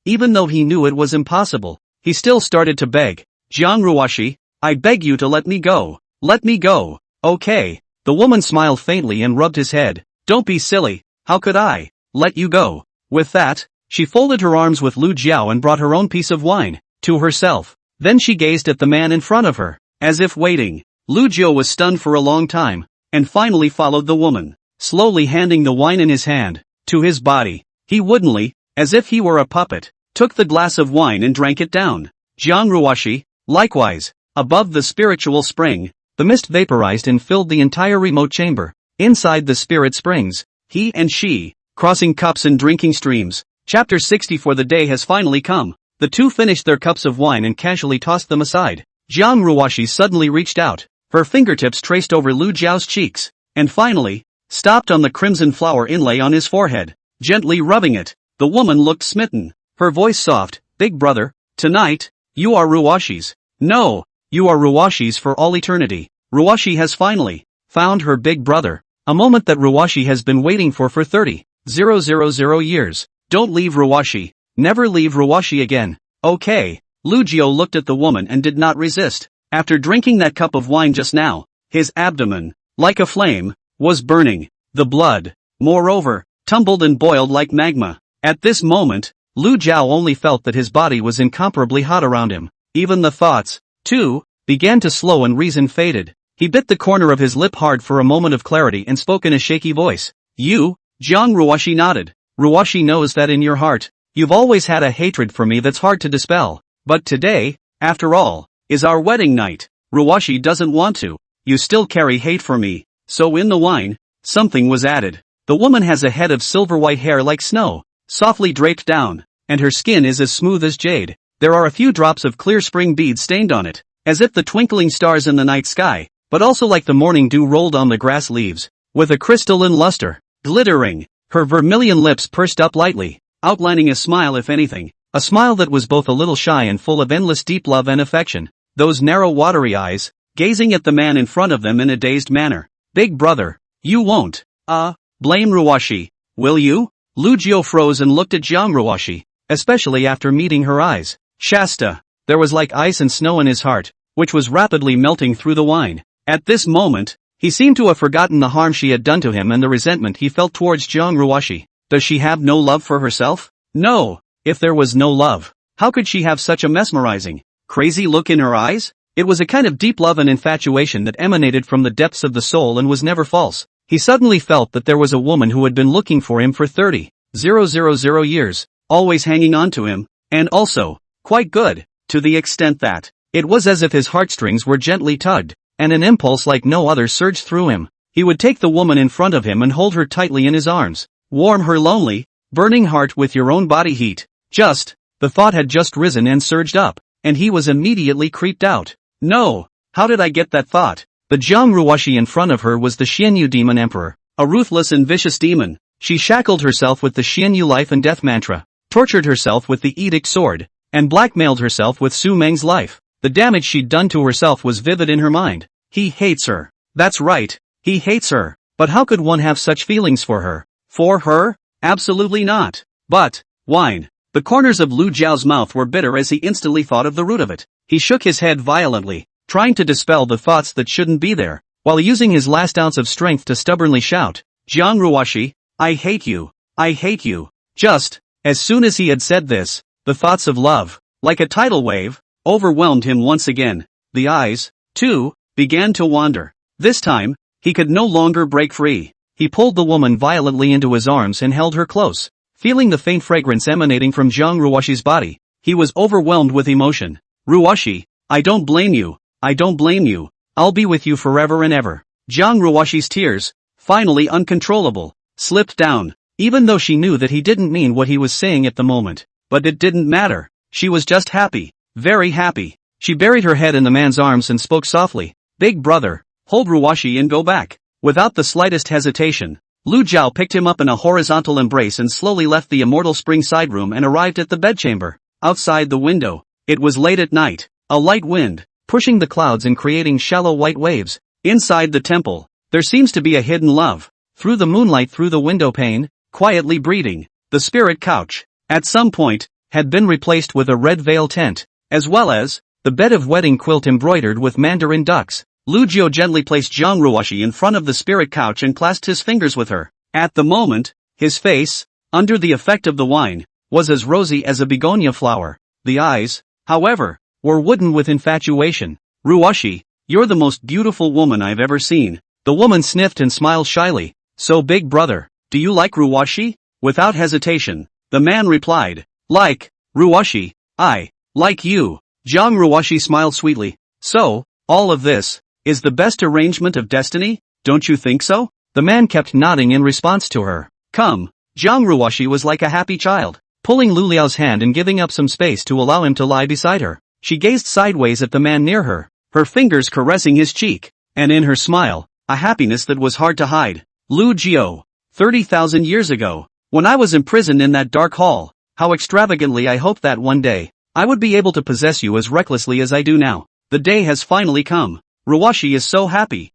Even though he knew it was impossible, he still started to beg, Jiang Ruoshi, I beg you to let me go. Let me go. Okay. The woman smiled faintly and rubbed his head. Don't be silly, how could I let you go? With that, she folded her arms with Lu Jiao and brought her own piece of wine to herself. Then she gazed at the man in front of her, as if waiting. Lu Jiao was stunned for a long time, and finally followed the woman, slowly handing the wine in his hand to his body. He woodenly, as if he were a puppet, took the glass of wine and drank it down. Jiang Ruoshi, likewise, above the spiritual spring, the mist vaporized and filled the entire remote chamber. Inside the spirit springs, he and she, crossing cups and drinking streams. Chapter 60. For the day has finally come. The two finished their cups of wine and casually tossed them aside. Jiang Ruoshi suddenly reached out, her fingertips traced over Lu Jiao's cheeks, and finally, stopped on the crimson flower inlay on his forehead, gently rubbing it. The woman looked smitten, her voice soft, big brother, tonight, you are Ruoshi's. No, you are Ruoshi's for all eternity. Ruoshi has finally found her big brother, a moment that Ruoshi has been waiting for 30,000 years. Don't leave Ruoshi, never leave Ruoshi again. Okay. Lu Jiao looked at the woman and did not resist. After drinking that cup of wine just now, his abdomen, like a flame, was burning. The blood, moreover, tumbled and boiled like magma. At this moment, Lu Jiao only felt that his body was incomparably hot around him. Even the thoughts, too, began to slow and reason faded. He bit the corner of his lip hard for a moment of clarity and spoke in a shaky voice. You? Jiang Ruoshi nodded. Ruoshi knows that in your heart, you've always had a hatred for me that's hard to dispel. But today, after all, is our wedding night. Ruoshi doesn't want to. You still carry hate for me. So in the wine, something was added. The woman has a head of silver-white hair like snow, softly draped down, and her skin is as smooth as jade. There are a few drops of clear spring beads stained on it, as if the twinkling stars in the night sky, but also like the morning dew rolled on the grass leaves, with a crystalline luster, glittering. Her vermilion lips pursed up lightly, outlining a smile if anything, a smile that was both a little shy and full of endless deep love and affection. Those narrow watery eyes, gazing at the man in front of them in a dazed manner. Big brother, you won't, blame Ruoshi, will you? Lu Jiao froze and looked at Jiang Ruoshi, especially after meeting her eyes. Shasta, there was like ice and snow in his heart, which was rapidly melting through the wine. At this moment, he seemed to have forgotten the harm she had done to him and the resentment he felt towards Jiang Ruoshi. Does she have no love for herself? No. If there was no love, how could she have such a mesmerizing, crazy look in her eyes? It was a kind of deep love and infatuation that emanated from the depths of the soul and was never false. He suddenly felt that there was a woman who had been looking for him for 30,000 years, always hanging on to him, and also, quite good, to the extent that, it was as if his heartstrings were gently tugged, and an impulse like no other surged through him. He would take the woman in front of him and hold her tightly in his arms, warm her lonely, burning heart with your own body heat. The thought had just risen and surged up, and he was immediately creeped out. No, how did I get that thought? The Jiang Ruoshi in front of her was the Xianyu demon emperor, a ruthless and vicious demon, She shackled herself with the Xianyu life and death mantra, tortured herself with the edict sword, and blackmailed herself with Su Meng's life. The damage she'd done to herself was vivid in her mind. He hates her. That's right, he hates her. But how could one have such feelings for her? For her? Absolutely not. But, wine. The corners of Lu Jiao's mouth were bitter as he instantly thought of the root of it. He shook his head violently, trying to dispel the thoughts that shouldn't be there, while using his last ounce of strength to stubbornly shout, Jiang Ruoshi, I hate you. I hate you. Just, as soon as he had said this, the thoughts of love, like a tidal wave, overwhelmed him once again. The eyes, too, began to wander. This time, he could no longer break free. He pulled the woman violently into his arms and held her close. Feeling the faint fragrance emanating from Jiang Ruoshi's body, he was overwhelmed with emotion. Ruoshi, I don't blame you. I don't blame you. I'll be with you forever and ever. Jiang Ruoshi's tears, finally uncontrollable, slipped down, even though she knew that he didn't mean what he was saying at the moment. But it didn't matter. She was just happy. Very happy. She buried her head in the man's arms and spoke softly. Big brother, hold Ruoshi and go back. Without the slightest hesitation, Lu Jiao picked him up in a horizontal embrace and slowly left the immortal spring side room and arrived at the bedchamber. Outside the window, it was late at night. A light wind, pushing the clouds and creating shallow white waves. Inside the temple, there seems to be a hidden love. Through the moonlight through the window pane, quietly breathing, the spirit couch, at some point, had been replaced with a red veil tent, as well as the bed of wedding quilt embroidered with mandarin ducks. Lu Jiao gently placed Jiang Ruoshi in front of the spirit couch and clasped his fingers with her. At the moment, his face, under the effect of the wine, was as rosy as a begonia flower. The eyes, however, were wooden with infatuation. Ruoshi, you're the most beautiful woman I've ever seen. The woman sniffed and smiled shyly. So big brother, do you like Ruoshi? Without hesitation, the man replied, like, Ruoshi, I, like you. Jiang Ruoshi smiled sweetly. So, all of this, is the best arrangement of destiny, don't you think so? The man kept nodding in response to her. Come, Jiang Ruoshi was like a happy child, pulling Lu Liao's hand and giving up some space to allow him to lie beside her. She gazed sideways at the man near her, her fingers caressing his cheek, and in her smile, a happiness that was hard to hide. Lu Jiao, 30,000 years ago, when I was imprisoned in that dark hall, how extravagantly I hoped that one day, I would be able to possess you as recklessly as I do now. The day has finally come. Ruoshi is so happy,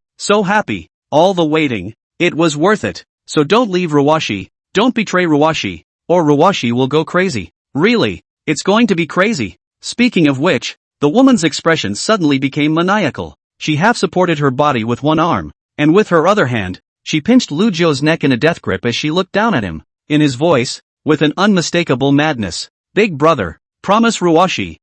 all the waiting, it was worth it. So don't leave Ruoshi, don't betray Ruoshi, or Ruoshi will go crazy. Really, it's going to be crazy. Speaking of which, the woman's expression suddenly became maniacal. She half supported her body with one arm, and with her other hand, she pinched Lu Jiao's neck in a death grip as she looked down at him. In his voice, with an unmistakable madness, big brother, promise Ruoshi,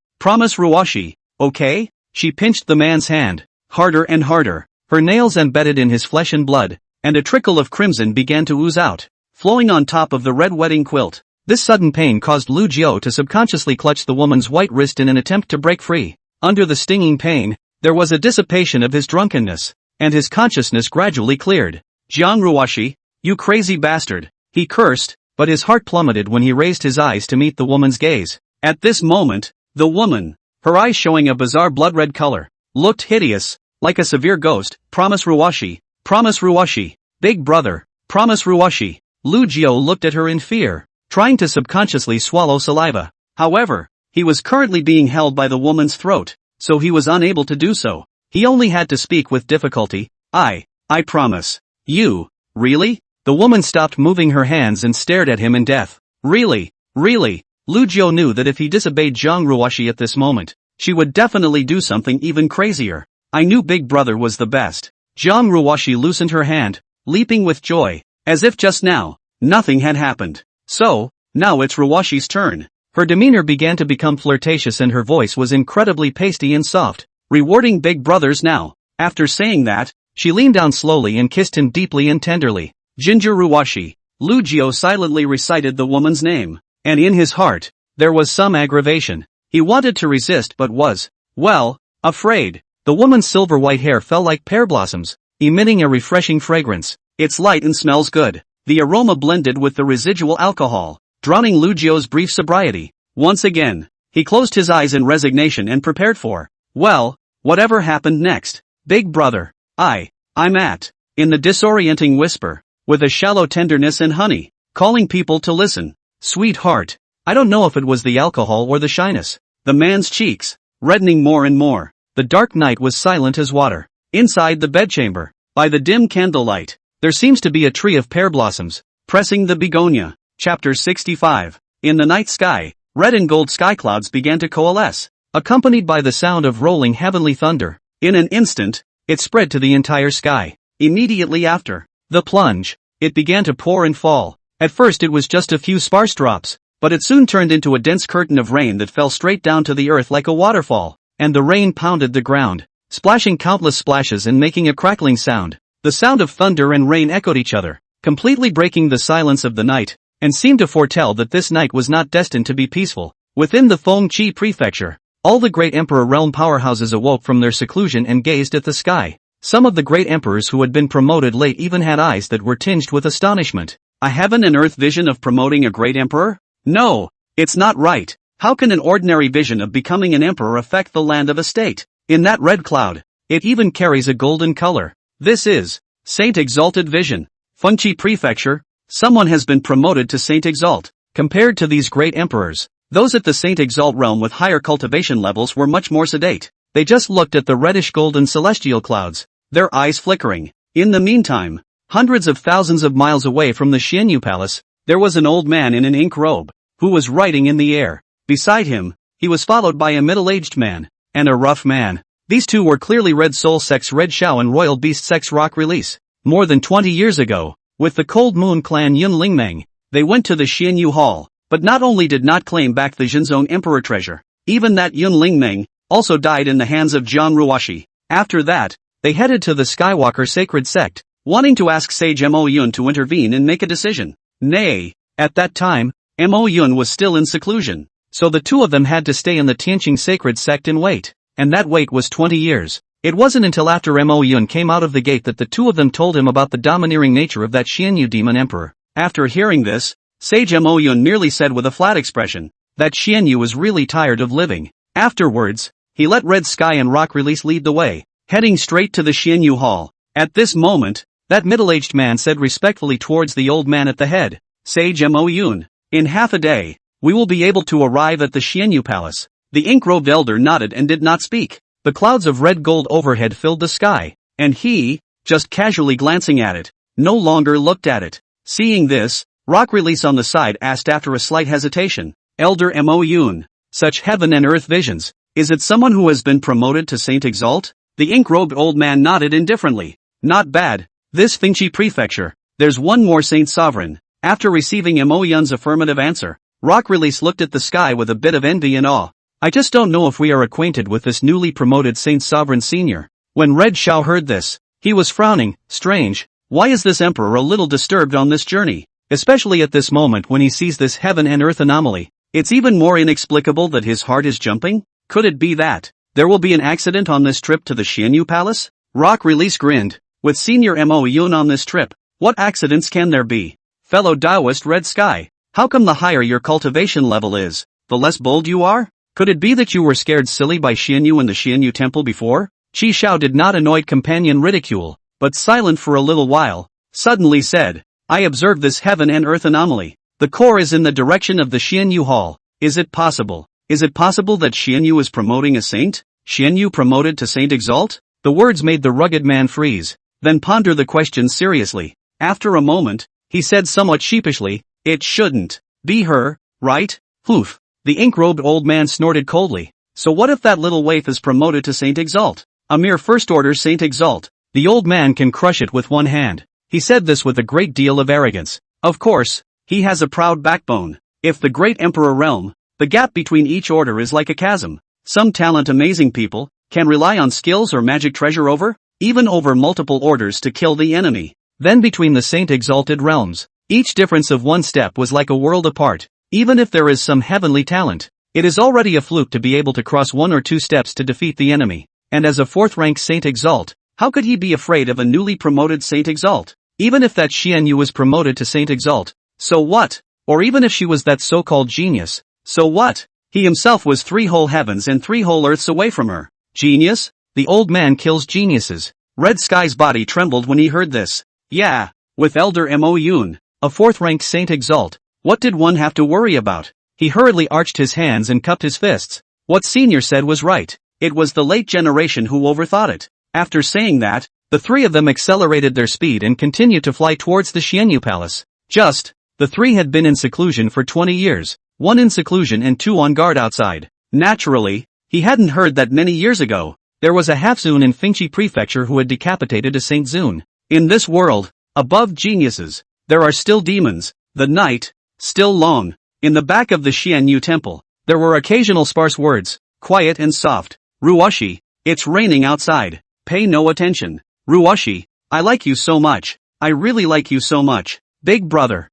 okay? She pinched the man's hand, harder and harder, her nails embedded in his flesh and blood, and a trickle of crimson began to ooze out, flowing on top of the red wedding quilt. This sudden pain caused Lu Jiao to subconsciously clutch the woman's white wrist in an attempt to break free. Under the stinging pain, there was a dissipation of his drunkenness, and his consciousness gradually cleared. Jiang Ruoshi, you crazy bastard, he cursed, but his heart plummeted when he raised his eyes to meet the woman's gaze. At this moment, the woman, her eyes showing a bizarre blood-red color, looked hideous, like a severe ghost. Promise Ruoshi, big brother, promise Ruoshi. Lu Jiao looked at her in fear, trying to subconsciously swallow saliva. However, he was currently being held by the woman's throat, so he was unable to do so. He only had to speak with difficulty. I promise. You, really? The woman stopped moving her hands and stared at him in death. Really? Lu Jiao knew that if he disobeyed Jiang Ruoshi at this moment, she would definitely do something even crazier. I knew big brother was the best. Jiang Ruoshi loosened her hand, leaping with joy, as if just now, nothing had happened. So, now it's Ruoshi's turn. Her demeanor began to become flirtatious and her voice was incredibly pasty and soft. Rewarding big brothers now. After saying that, she leaned down slowly and kissed him deeply and tenderly. Ginger Ruoshi. Lu Jiao silently recited the woman's name, and in his heart, there was some aggravation. He wanted to resist but was, well, afraid. The woman's silver white hair fell like pear blossoms, emitting a refreshing fragrance. It's light and smells good. The aroma blended with the residual alcohol, drowning Lu Jiao's brief sobriety. Once again, he closed his eyes in resignation and prepared for, well, whatever happened next. Big brother, I'm at. In the disorienting whisper, with a shallow tenderness and honey, calling people to listen. Sweetheart. I don't know if it was the alcohol or the shyness. The man's cheeks, reddening more and more. The dark night was silent as water. Inside the bedchamber, by the dim candlelight, there seems to be a tree of pear blossoms, pressing the begonia. Chapter 65. In the night sky, red and gold sky clouds began to coalesce, accompanied by the sound of rolling heavenly thunder. In an instant, it spread to the entire sky. Immediately after the plunge, it began to pour and fall. At first it was just a few sparse drops, but it soon turned into a dense curtain of rain that fell straight down to the earth like a waterfall, and the rain pounded the ground, splashing countless splashes and making a crackling sound. The sound of thunder and rain echoed each other, completely breaking the silence of the night, and seemed to foretell that this night was not destined to be peaceful. Within the Fengchi prefecture, all the great emperor realm powerhouses awoke from their seclusion and gazed at the sky. Some of the great emperors who had been promoted late even had eyes that were tinged with astonishment. A heaven and earth vision of promoting a great emperor? No, it's not right. How can an ordinary vision of becoming an emperor affect the land of a state? In that red cloud, it even carries a golden color. This is Saint Exalted Vision. Fengchi Prefecture, someone has been promoted to Saint Exalt. Compared to these great emperors, those at the Saint Exalt realm with higher cultivation levels were much more sedate. They just looked at the reddish golden celestial clouds, their eyes flickering. In the meantime, hundreds of thousands of miles away from the Xianyu Palace, there was an old man in an ink robe, who was writing in the air. Beside him, he was followed by a middle-aged man, and a rough man. These two were clearly Red Soul Sex Red Shao and Royal Beast Sex Rock Release. More than 20 years ago, with the Cold Moon clan Yun Lingmeng, they went to the Xianyu Hall, but not only did not claim back the Jinzone Emperor treasure, even that Yun Lingmeng also died in the hands of Jiang Ruoshi. After that, they headed to the Skywalker Sacred Sect, wanting to ask Sage Mo Yun to intervene and make a decision. Nay, at that time, Mo Yun was still in seclusion, so the two of them had to stay in the Tianqing Sacred Sect and wait, and that wait was 20 years. It wasn't until after Mo Yun came out of the gate that the two of them told him about the domineering nature of that Xianyu demon emperor. After hearing this, Sage Mo Yun merely said with a flat expression, that Xianyu was really tired of living. Afterwards, he let Red Sky and Rock Release lead the way, heading straight to the Xianyu Hall. At this moment, that middle-aged man said respectfully towards the old man at the head, Sage Mo Yun, in half a day, we will be able to arrive at the Xianyu Palace. The ink-robed elder nodded and did not speak. The clouds of red gold overhead filled the sky, and he, just casually glancing at it, no longer looked at it. Seeing this, Rock Release on the side asked after a slight hesitation, Elder Mo Yun, such heaven and earth visions, is it someone who has been promoted to Saint Exalt? The ink-robed old man nodded indifferently. Not bad. This Fengchi Prefecture, there's one more Saint Sovereign. After receiving Mo Yun's affirmative answer, Rock Release looked at the sky with a bit of envy and awe. I just don't know if we are acquainted with this newly promoted Saint Sovereign Senior. When Red Shao heard this, he was frowning. Strange, why is this emperor a little disturbed on this journey? Especially at this moment when he sees this heaven and earth anomaly. It's even more inexplicable that his heart is jumping. Could it be that there will be an accident on this trip to the Xianyu Palace? Rock Release grinned. With Senior Mo Yun on this trip, what accidents can there be? Fellow Taoist Red Sky, how come the higher your cultivation level is, the less bold you are? Could it be that you were scared silly by Xianyu and the Xianyu temple before? Qi Shao did not annoyed companion ridicule, but silent for a little while, suddenly said, I observed this heaven and earth anomaly. The core is in the direction of the Xianyu Hall. Is it possible? Is it possible that Xianyu is promoting a saint? Xianyu promoted to Saint Exalt? The words made the rugged man freeze, then ponder the question seriously. After a moment, he said somewhat sheepishly, it shouldn't be her, right? Poof. The ink-robed old man snorted coldly. So what if that little waif is promoted to Saint Exalt? A mere first-order Saint Exalt. The old man can crush it with one hand. He said this with a great deal of arrogance. Of course, he has a proud backbone. If the great emperor realm, the gap between each order is like a chasm. Some talent amazing people can rely on skills or magic treasure even over multiple orders to kill the enemy. Then between the Saint Exalted realms, each difference of one step was like a world apart. Even if there is some heavenly talent, it is already a fluke to be able to cross one or two steps to defeat the enemy. And as a fourth-rank Saint Exalt, how could he be afraid of a newly promoted Saint Exalt? Even if that Xianyu was promoted to Saint Exalt, so what? Or even if she was that so-called genius, so what? He himself was 3 whole heavens and 3 whole earths away from her. Genius? The old man kills geniuses. Red Sky's body trembled when he heard this. Yeah, With Elder Mo Yun, a fourth-ranked Saint Exalt, what did one have to worry about? He hurriedly arched his hands and cupped his fists. What Senior said was right. It was the late generation who overthought it. After saying that, the three of them accelerated their speed and continued to fly towards the Xianyu Palace. The three had been in seclusion for 20 years, one in seclusion and two on guard outside. Naturally, he hadn't heard that many years ago, there was a half-Zun in Fengchi Prefecture who had decapitated a Saint Zun. In this world, above geniuses, there are still demons, the night, still long. In the back of the Xianyu temple, there were occasional sparse words, quiet and soft. Ruoshi, it's raining outside. Pay no attention. Ruoshi, I like you so much. I really like you so much. Big brother.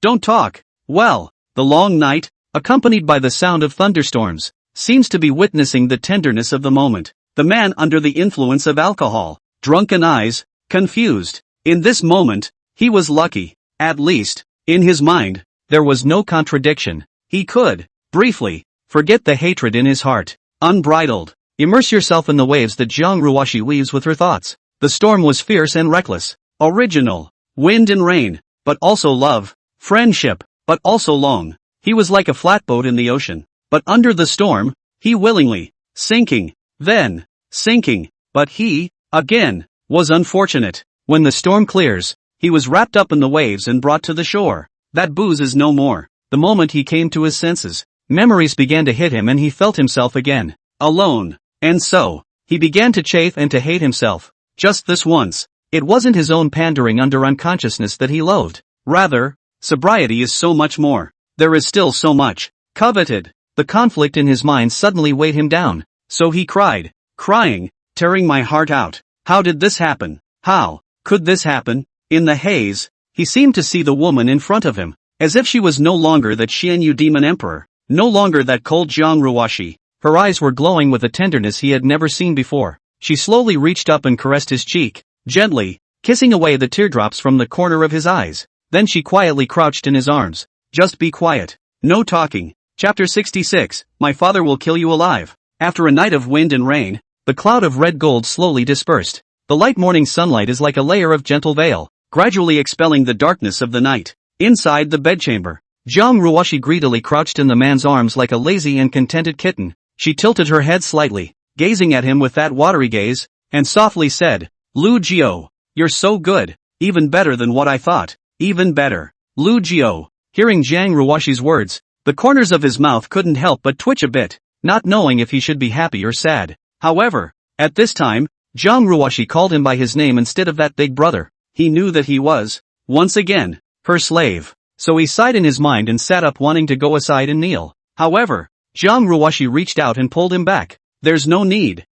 Don't talk. Well, the long night, accompanied by the sound of thunderstorms, seems to be witnessing the tenderness of the moment. The man under the influence of alcohol, drunken eyes, confused. In this moment, he was lucky. At least, in his mind, there was no contradiction. He could, briefly, forget the hatred in his heart. Unbridled. Immerse yourself in the waves that Jiang Ruoshi weaves with her thoughts. The storm was fierce and reckless. Original. Wind and rain, but also love. Friendship, but also long. He was like a flatboat in the ocean. But under the storm, he willingly, sinking, then, sinking. But he, again, was unfortunate. When the storm clears, he was wrapped up in the waves and brought to the shore. That booze is no more. The moment he came to his senses, memories began to hit him and he felt himself again, alone. And so, he began to chafe and to hate himself. Just this once. It wasn't his own pandering under unconsciousness that he loathed. Rather, sobriety is so much more. There is still so much coveted. The conflict in his mind suddenly weighed him down. So he cried, crying, tearing my heart out. How did this happen? How could this happen? In the haze, he seemed to see the woman in front of him, as if she was no longer that Xianyu demon emperor, no longer that cold Jiang Ruoshi. Her eyes were glowing with a tenderness he had never seen before. She slowly reached up and caressed his cheek, gently, kissing away the teardrops from the corner of his eyes. Then she quietly crouched in his arms. Just be quiet. No talking. Chapter 66, My father will kill you alive. After a night of wind and rain, the cloud of red gold slowly dispersed. The light morning sunlight is like a layer of gentle veil, gradually expelling the darkness of the night. Inside the bedchamber, Jiang Ruoshi greedily crouched in the man's arms like a lazy and contented kitten. She tilted her head slightly, gazing at him with that watery gaze, and softly said, Lu Jiao, you're so good, even better than what I thought, even better. Lu Jiao, hearing Jiang Ruoshi's words, the corners of his mouth couldn't help but twitch a bit, not knowing if he should be happy or sad. However, at this time, Jiang Ruoshi called him by his name instead of that big brother. He knew that he was, once again, her slave. So he sighed in his mind and sat up wanting to go aside and kneel. However, Jiang Ruoshi reached out and pulled him back. There's no need.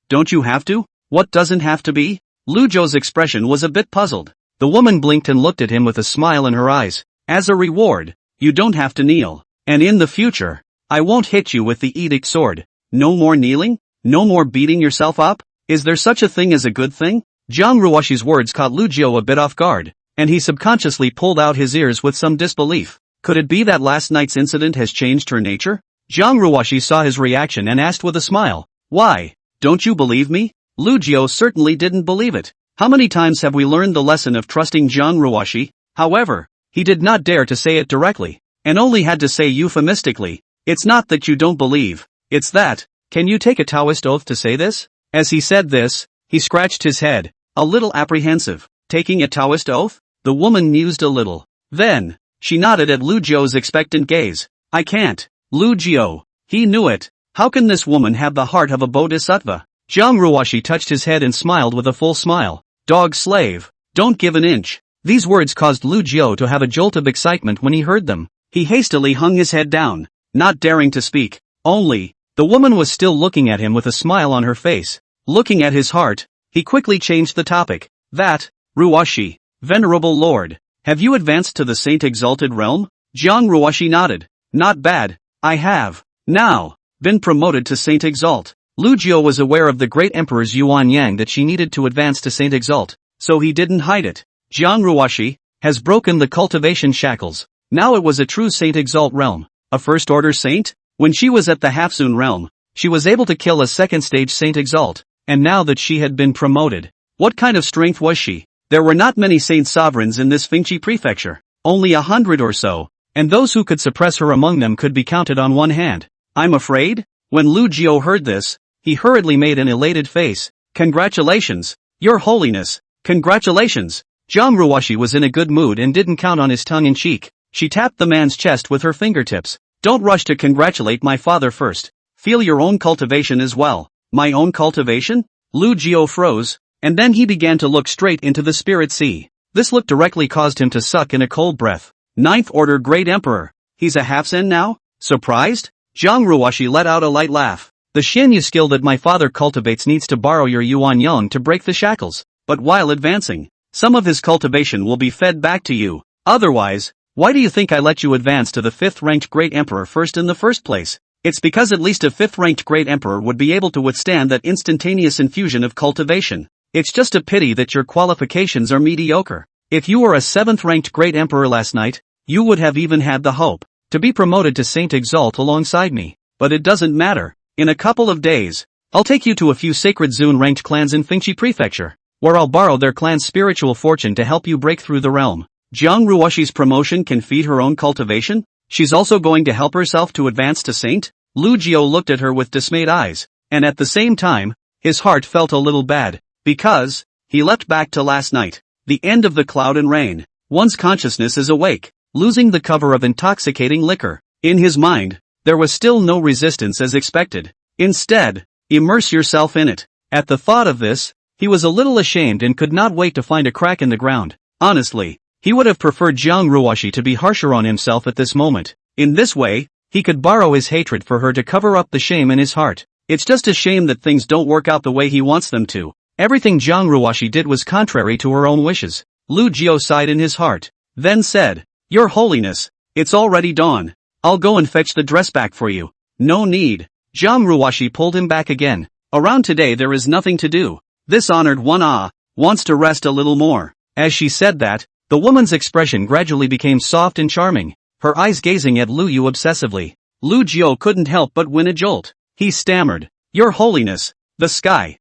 Don't you have to? What doesn't have to be? Lu Zhou's expression was a bit puzzled. The woman blinked and looked at him with a smile in her eyes. As a reward, you don't have to kneel. And in the future, I won't hit you with the edict sword. No more kneeling? No more beating yourself up? Is there such a thing as a good thing? Jiang Ruoshi's words caught Lu Zhou a bit off guard, and he subconsciously pulled out his ears with some disbelief. Could it be that last night's incident has changed her nature? Jiang Ruoshi saw his reaction and asked with a smile, Why? Don't you believe me? Lu Zhou certainly didn't believe it. How many times have we learned the lesson of trusting Jiang Ruoshi? However, he did not dare to say it directly, and only had to say euphemistically, It's not that you don't believe, it's that, can you take a Taoist oath to say this? As he said this, he scratched his head, a little apprehensive. Taking a Taoist oath? The woman mused a little. Then, she nodded at Lu Zhou's expectant gaze. I can't. Lu Zhou. He knew it. How can this woman have the heart of a bodhisattva? Jiang Ruoshi touched his head and smiled with a full smile. Dog slave. Don't give an inch. These words caused Lu Zhou to have a jolt of excitement when he heard them. He hastily hung his head down, not daring to speak. Only, the woman was still looking at him with a smile on her face. Looking at his heart, he quickly changed the topic. That, Ruoshi, venerable lord, have you advanced to the Saint Exalted realm? Jiang Ruoshi nodded. Not bad, I have, now, been promoted to Saint Exalt. Lu Zhou was aware of the great emperor's Yuan Yang that she needed to advance to Saint Exalt, so he didn't hide it. Jiang Ruoshi has broken the cultivation shackles. Now it was a true Saint Exalt realm, a first-order saint. When she was at the Half-Zun realm, she was able to kill a second-stage Saint Exalt, and now that she had been promoted, what kind of strength was she? There were not many saint sovereigns in this Fingchi prefecture, only 100 or so, and those who could suppress her among them could be counted on one hand. I'm afraid? When Lu Jiao heard this, he hurriedly made an elated face. Congratulations, Your Holiness, congratulations. Jiang Ruoshi was in a good mood and didn't count on his tongue in cheek. She tapped the man's chest with her fingertips. Don't rush to congratulate my father first. Feel your own cultivation as well. My own cultivation? Lu Jiao froze, and then he began to look straight into the spirit sea. This look directly caused him to suck in a cold breath. Ninth Order Great Emperor. He's a half-sen now? Surprised? Jiang Ruoshi let out a light laugh. The Xianyu skill that my father cultivates needs to borrow your Yuan Yang to break the shackles, but while advancing, some of his cultivation will be fed back to you. Otherwise, why do you think I let you advance to the 5th-ranked Great Emperor first in the first place? It's because at least a 5th-ranked Great Emperor would be able to withstand that instantaneous infusion of cultivation. It's just a pity that your qualifications are mediocre. If you were a 7th-ranked Great Emperor last night, you would have even had the hope to be promoted to Saint Exalt alongside me. But it doesn't matter. In a couple of days, I'll take you to a few sacred Zun-ranked clans in Fingchi Prefecture, where I'll borrow their clan's spiritual fortune to help you break through the realm. Jiang Ruoshi's promotion can feed her own cultivation? She's also going to help herself to advance to saint? Lu Jiao looked at her with dismayed eyes, and at the same time, his heart felt a little bad, because he leapt back to last night, the end of the cloud and rain. One's consciousness is awake, losing the cover of intoxicating liquor. In his mind, there was still no resistance as expected. Instead, immerse yourself in it. At the thought of this, he was a little ashamed and could not wait to find a crack in the ground. Honestly, he would have preferred Jiang Ruoshi to be harsher on himself at this moment. In this way, he could borrow his hatred for her to cover up the shame in his heart. It's just a shame that things don't work out the way he wants them to. Everything Jiang Ruoshi did was contrary to her own wishes. Lu Jiao sighed in his heart, then said, Your Holiness, it's already dawn. I'll go and fetch the dress back for you. No need. Jiang Ruoshi pulled him back again. Around today there is nothing to do. This honored one wants to rest a little more. As she said that, the woman's expression gradually became soft and charming, her eyes gazing at Lu Yu obsessively. Lu Jiao couldn't help but win a jolt. He stammered, Your Holiness, the sky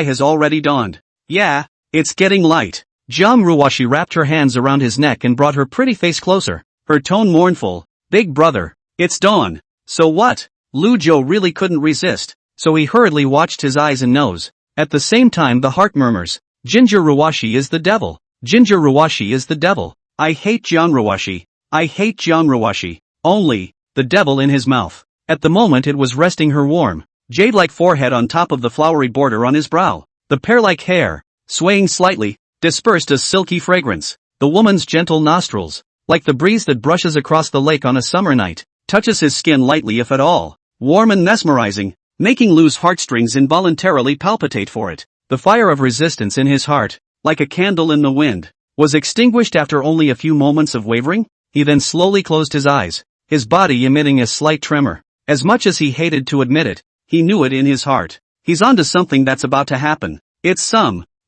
has already dawned. Yeah, it's getting light. Jiang Ruoshi wrapped her hands around his neck and brought her pretty face closer, her tone mournful. Big brother, it's dawn. So what? Lu Jiao really couldn't resist, so he hurriedly watched his eyes and nose. At the same time the heart murmurs, Ginger Ruoshi is the devil. Ginger Ruoshi is the devil. I hate Jiang Ruoshi. I hate Jiang Ruoshi. Only, the devil in his mouth. At the moment it was resting her warm, jade-like forehead on top of the flowery border on his brow. The pear-like hair, swaying slightly, dispersed a silky fragrance. The woman's gentle nostrils, like the breeze that brushes across the lake on a summer night, touches his skin lightly if at all, warm and mesmerizing, making Lu's heartstrings involuntarily palpitate for it. The fire of resistance in his heart, like a candle in the wind, was extinguished after only a few moments of wavering. He then slowly closed his eyes, his body emitting a slight tremor. As much as he hated to admit it, he knew it in his heart. He's onto something that's about to happen.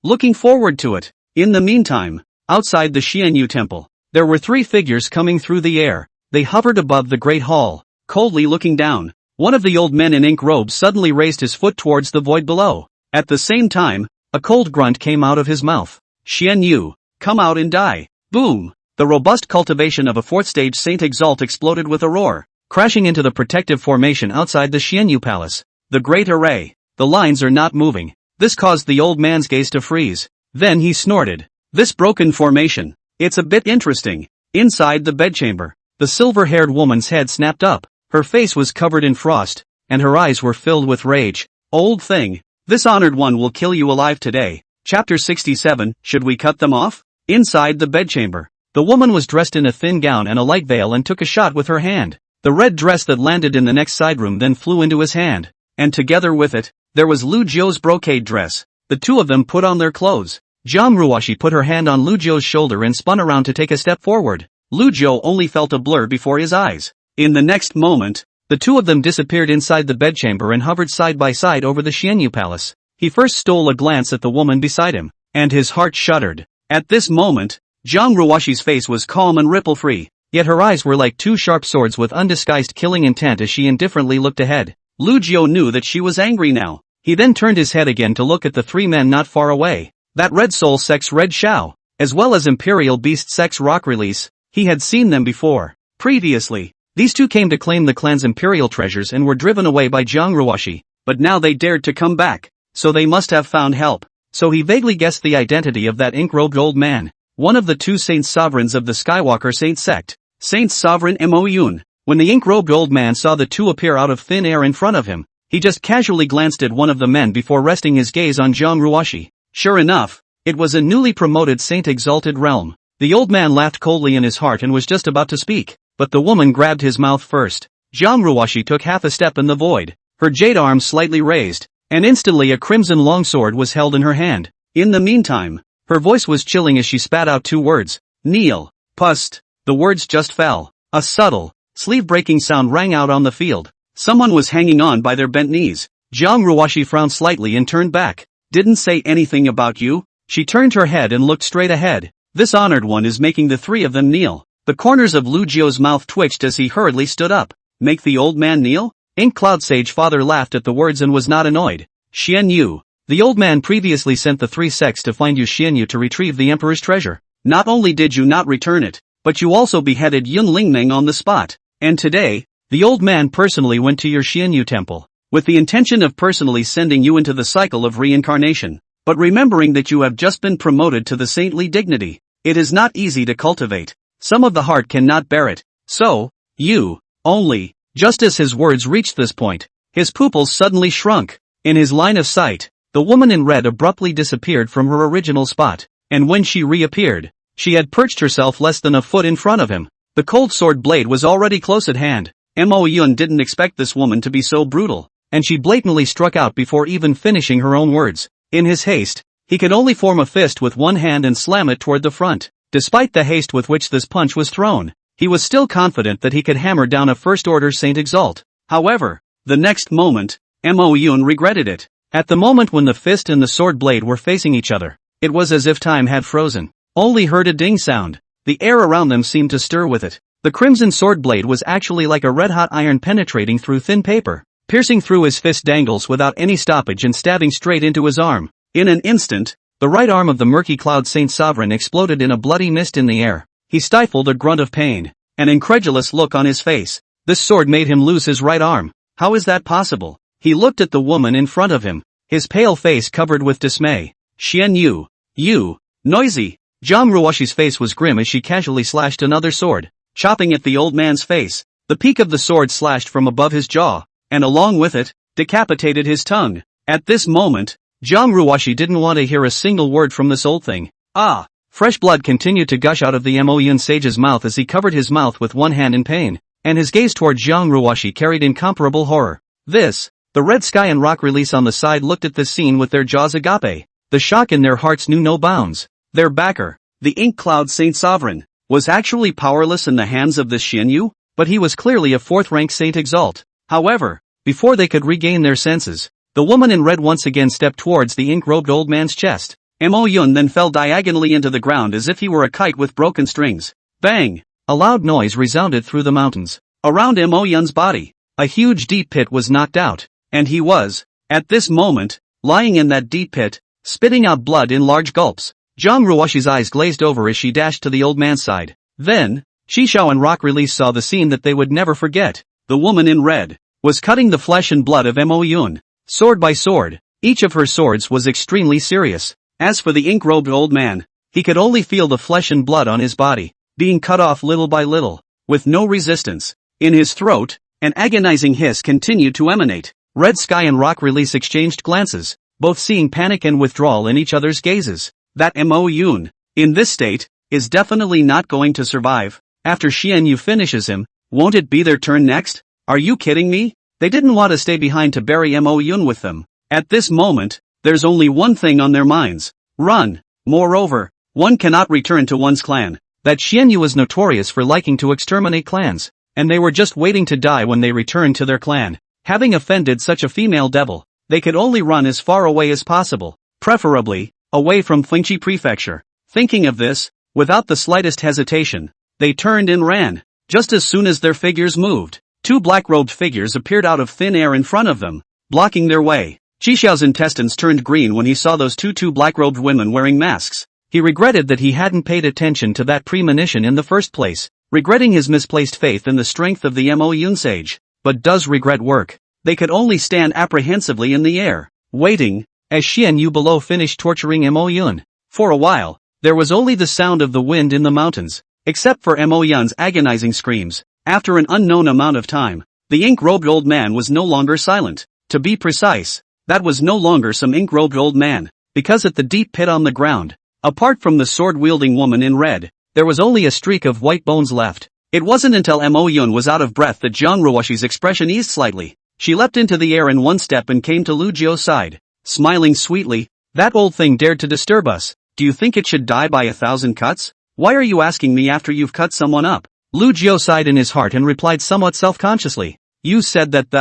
Looking forward to it. In the meantime, outside the Xianyu temple, there were 3 figures coming through the air. They hovered above the great hall, coldly looking down. One of the old men in ink robes suddenly raised his foot towards the void below. At the same time, a cold grunt came out of his mouth. Xianyu, come out and die. Boom! The robust cultivation of a 4th stage Saint Exalt exploded with a roar, crashing into the protective formation outside the Xianyu palace. The great array. The lines are not moving. This caused the old man's gaze to freeze. Then he snorted. This broken formation. It's a bit interesting. Inside the bedchamber, the silver-haired woman's head snapped up. Her face was covered in frost, and her eyes were filled with rage. Old thing. This honored one will kill you alive today. Chapter 67, Should we cut them off? Inside the bedchamber, the woman was dressed in a thin gown and a light veil and took a shot with her hand. The red dress that landed in the next side room then flew into his hand, and together with it, there was Lu Jiao's brocade dress. The two of them put on their clothes. Jiang Ruoshi put her hand on Lu Jiao's shoulder and spun around to take a step forward. Lu Jiao only felt a blur before his eyes. In the next moment, the two of them disappeared inside the bedchamber and hovered side by side over the Xianyu palace. He first stole a glance at the woman beside him, and his heart shuddered. At this moment, Jiang Ruoshi's face was calm and ripple-free, yet her eyes were like 2 sharp swords with undisguised killing intent as she indifferently looked ahead. Lu Jiao knew that she was angry now. He then turned his head again to look at the 3 men not far away. That Red Soul Sex Red Shao, as well as Imperial Beast Sex Rock Release, he had seen them before. Previously, these two came to claim the clan's imperial treasures and were driven away by Jiang Ruoshi, but now they dared to come back, so they must have found help. So he vaguely guessed the identity of that ink-robed old man, one of the two Saint Sovereigns of the Skywalker Saint sect, Saint Sovereign Mo Yun. When the ink-robed old man saw the two appear out of thin air in front of him, he just casually glanced at one of the men before resting his gaze on Jiang Ruoshi. Sure enough, it was a newly promoted Saint Exalted Realm. The old man laughed coldly in his heart and was just about to speak, but the woman grabbed his mouth first. Jiang Ruoshi took half a step in the void, her jade arm slightly raised, and instantly a crimson longsword was held in her hand. In the meantime, her voice was chilling as she spat out two words, "Kneel." Pust. The words just fell. A subtle, sleeve-breaking sound rang out on the field. Someone was hanging on by their bent knees. Jiang Ruoshi frowned slightly and turned back. "Didn't say anything about you?" She turned her head and looked straight ahead. "This honored one is making the three of them kneel." The corners of Lu Jiu's mouth twitched as he hurriedly stood up. "Make the old man kneel?" Ink Cloud Sage Father laughed at the words and was not annoyed. "Xian Yu. The old man previously sent the three sects to find you Xian Yu to retrieve the Emperor's treasure. Not only did you not return it, but you also beheaded Yun Lingmeng on the spot. And today, the old man personally went to your Xian Yu temple, with the intention of personally sending you into the cycle of reincarnation. But remembering that you have just been promoted to the saintly dignity, it is not easy to cultivate. Some of the heart cannot bear it. So, you, only." Just as his words reached this point, his pupils suddenly shrunk. In his line of sight, the woman in red abruptly disappeared from her original spot, and when she reappeared, she had perched herself less than a foot in front of him. The cold sword blade was already close at hand. Mo Yun didn't expect this woman to be so brutal, and she blatantly struck out before even finishing her own words. In his haste, he could only form a fist with one hand and slam it toward the front. Despite the haste with which this punch was thrown, he was still confident that he could hammer down a first-order Saint Exalt. However, the next moment, Mo Yun regretted it. At the moment when the fist and the sword blade were facing each other, it was as if time had frozen. Only heard a ding sound. The air around them seemed to stir with it. The crimson sword blade was actually like a red-hot iron penetrating through thin paper, piercing through his fist dangles without any stoppage and stabbing straight into his arm. In an instant, the right arm of the murky cloud Saint Sovereign exploded in a bloody mist in the air. He stifled a grunt of pain, an incredulous look on his face. This sword made him lose his right arm. How is that possible? He looked at the woman in front of him, his pale face covered with dismay. "Xian Yu. You. Noisy." Jiang Ruoshi's face was grim as she casually slashed another sword, chopping at the old man's face. The peak of the sword slashed from above his jaw, and along with it, decapitated his tongue. At this moment, Jiang Ruoshi didn't want to hear a single word from this old thing. Ah! Fresh blood continued to gush out of the Mo Yun sage's mouth as he covered his mouth with one hand in pain, and his gaze toward Jiang Ruoshi carried incomparable horror. The Red Sky and Rock Release on the side looked at this scene with their jaws agape. The shock in their hearts knew no bounds. Their backer, the Ink Cloud Saint Sovereign, was actually powerless in the hands of this Xian Yu, but he was clearly a fourth-rank Saint Exalt. However, before they could regain their senses, the woman in red once again stepped towards the ink-robed old man's chest. Mo Yun then fell diagonally into the ground as if he were a kite with broken strings. Bang! A loud noise resounded through the mountains. Around Mo Yun's body, a huge deep pit was knocked out, and he was, at this moment, lying in that deep pit, spitting out blood in large gulps. Jiang Ruoshi's eyes glazed over as she dashed to the old man's side. Then, Shishao and Rock Release saw the scene that they would never forget. The woman in red was cutting the flesh and blood of Mo Yun, sword by sword. Each of her swords was extremely serious. As for the ink-robed old man, he could only feel the flesh and blood on his body, being cut off little by little, with no resistance. In his throat, an agonizing hiss continued to emanate. Red Sky and Rock Release exchanged glances, both seeing panic and withdrawal in each other's gazes. That Mo Yun, in this state, is definitely not going to survive. After Xian Yu finishes him, won't it be their turn next? Are you kidding me? They didn't want to stay behind to bury Mo Yun with them. At this moment, there's only one thing on their minds. Run. Moreover, one cannot return to one's clan. That Xian Yu was notorious for liking to exterminate clans, and they were just waiting to die when they returned to their clan. Having offended such a female devil, they could only run as far away as possible, preferably, away from Fengchi Prefecture. Thinking of this, without the slightest hesitation, they turned and ran. Just as soon as their figures moved, two black-robed figures appeared out of thin air in front of them, blocking their way. Xiao's intestines turned green when he saw those two black-robed women wearing masks. He regretted that he hadn't paid attention to that premonition in the first place, regretting his misplaced faith in the strength of the Mo Yun sage. But does regret work? They could only stand apprehensively in the air, waiting, as Xian Yu below finished torturing Mo Yun. For a while, there was only the sound of the wind in the mountains, except for Mo Yun's agonizing screams. After an unknown amount of time, the ink-robed old man was no longer silent. To be precise, that was no longer some ink-robed old man, because at the deep pit on the ground, apart from the sword-wielding woman in red, there was only a streak of white bones left. It wasn't until Mo Yun was out of breath that Zhang Ruoxi's expression eased slightly. She leapt into the air in one step and came to Lu Jiu's side, smiling sweetly. That old thing dared to disturb us. Do you think it should die by 1,000 cuts? Why are you asking me after you've cut someone up? Lu Jiu sighed in his heart and replied somewhat self-consciously. You said that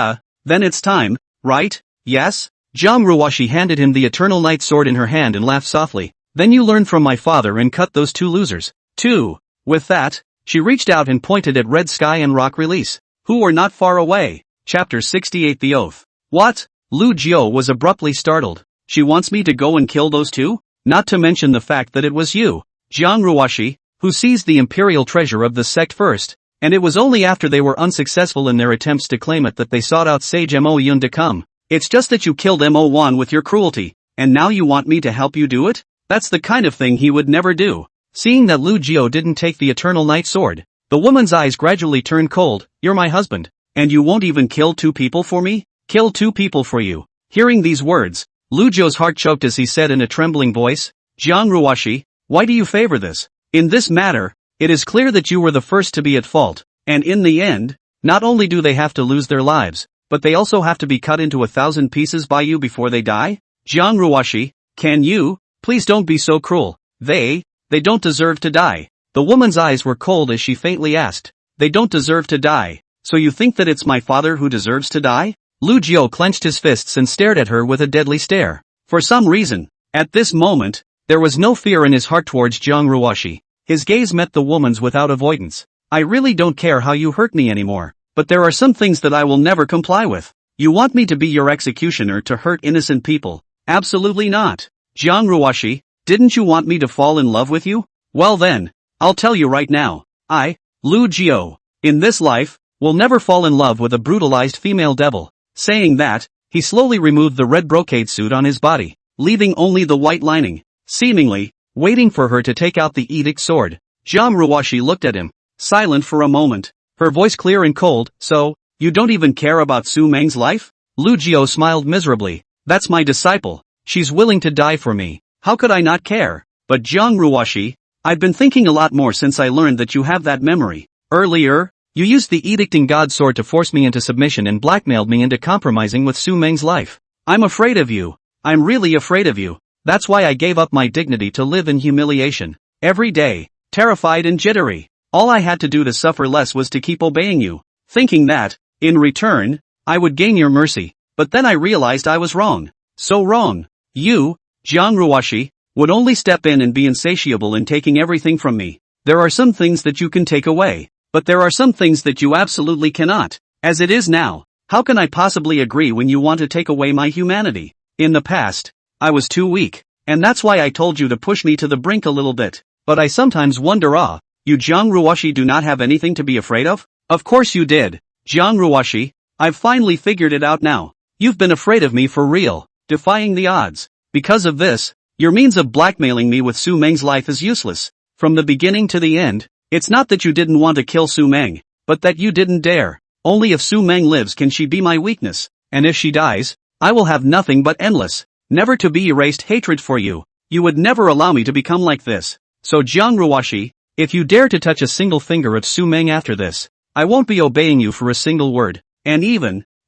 then it's time, right? Yes? Zhang Ruoxi handed him the Eternal Night sword in her hand and laughed softly. Then you learned from my father and cut those two losers. Two. With that, she reached out and pointed at Red Sky and Rock Release, who were not far away. Chapter 68 The Oath. What? Lu Jiu was abruptly startled. She wants me to go and kill those two? Not to mention the fact that it was you, Zhang Ruoxi, who seized the imperial treasure of the sect first, and it was only after they were unsuccessful in their attempts to claim it that they sought out Sage Mo Yun to come. It's just that you killed Mo Wan with your cruelty, and now you want me to help you do it? That's the kind of thing he would never do. Seeing that Lu Jiu didn't take the Eternal Night sword, the woman's eyes gradually turned cold. You're my husband, and you won't even kill two people for me? Kill two people for you. Hearing these words, Lu Jiu's heart choked as he said in a trembling voice, Zhang Ruoxi, why do you favor this? In this matter, it is clear that you were the first to be at fault, and in the end, not only do they have to lose their lives, but they also have to be cut into 1,000 pieces by you before they die? Zhang Ruoxi, can you, please don't be so cruel. They don't deserve to die. The woman's eyes were cold as she faintly asked, they don't deserve to die, so you think that it's my father who deserves to die? Lu Jiu clenched his fists and stared at her with a deadly stare. For some reason, at this moment, there was no fear in his heart towards Zhang Ruoxi. His gaze met the woman's without avoidance. I really don't care how you hurt me anymore, but there are some things that I will never comply with. You want me to be your executioner to hurt innocent people? Absolutely not. Zhang Ruoxi, didn't you want me to fall in love with you? Well then, I'll tell you right now, Lu Jiu, in this life, will never fall in love with a brutalized female devil. Saying that, he slowly removed the red brocade suit on his body, leaving only the white lining, seemingly waiting for her to take out the edict sword. Zhang Ruoxi looked at him, silent for a moment, her voice clear and cold. So, you don't even care about Su Meng's life? Lu Jiu smiled miserably. That's my disciple. She's willing to die for me. How could I not care? But Zhang Ruoxi, I've been thinking a lot more since I learned that you have that memory. Earlier, you used the edicting god sword to force me into submission and blackmailed me into compromising with Su Meng's life. I'm afraid of you. I'm really afraid of you. That's why I gave up my dignity to live in humiliation. Every day, terrified and jittery. All I had to do to suffer less was to keep obeying you, thinking that, in return, I would gain your mercy. But then I realized I was wrong. So wrong. You, Zhang Ruoxi, would only step in and be insatiable in taking everything from me. There are some things that you can take away, but there are some things that you absolutely cannot. As it is now, how can I possibly agree when you want to take away my humanity? In the past, I was too weak, and that's why I told you to push me to the brink a little bit. But I sometimes wonder, you Zhang Ruoxi do not have anything to be afraid of? Of course you did. Zhang Ruoxi, I've finally figured it out now. You've been afraid of me for real, defying the odds. Because of this, your means of blackmailing me with Su Meng's life is useless. From the beginning to the end, it's not that you didn't want to kill Su Meng, but that you didn't dare. Only if Su Meng lives can she be my weakness, and if she dies, I will have nothing but endless, never to be erased hatred for you. You would never allow me to become like this. So Zhang Ruoxi, if you dare to touch a single finger of Su Meng after this, I won't be obeying you for a single word, and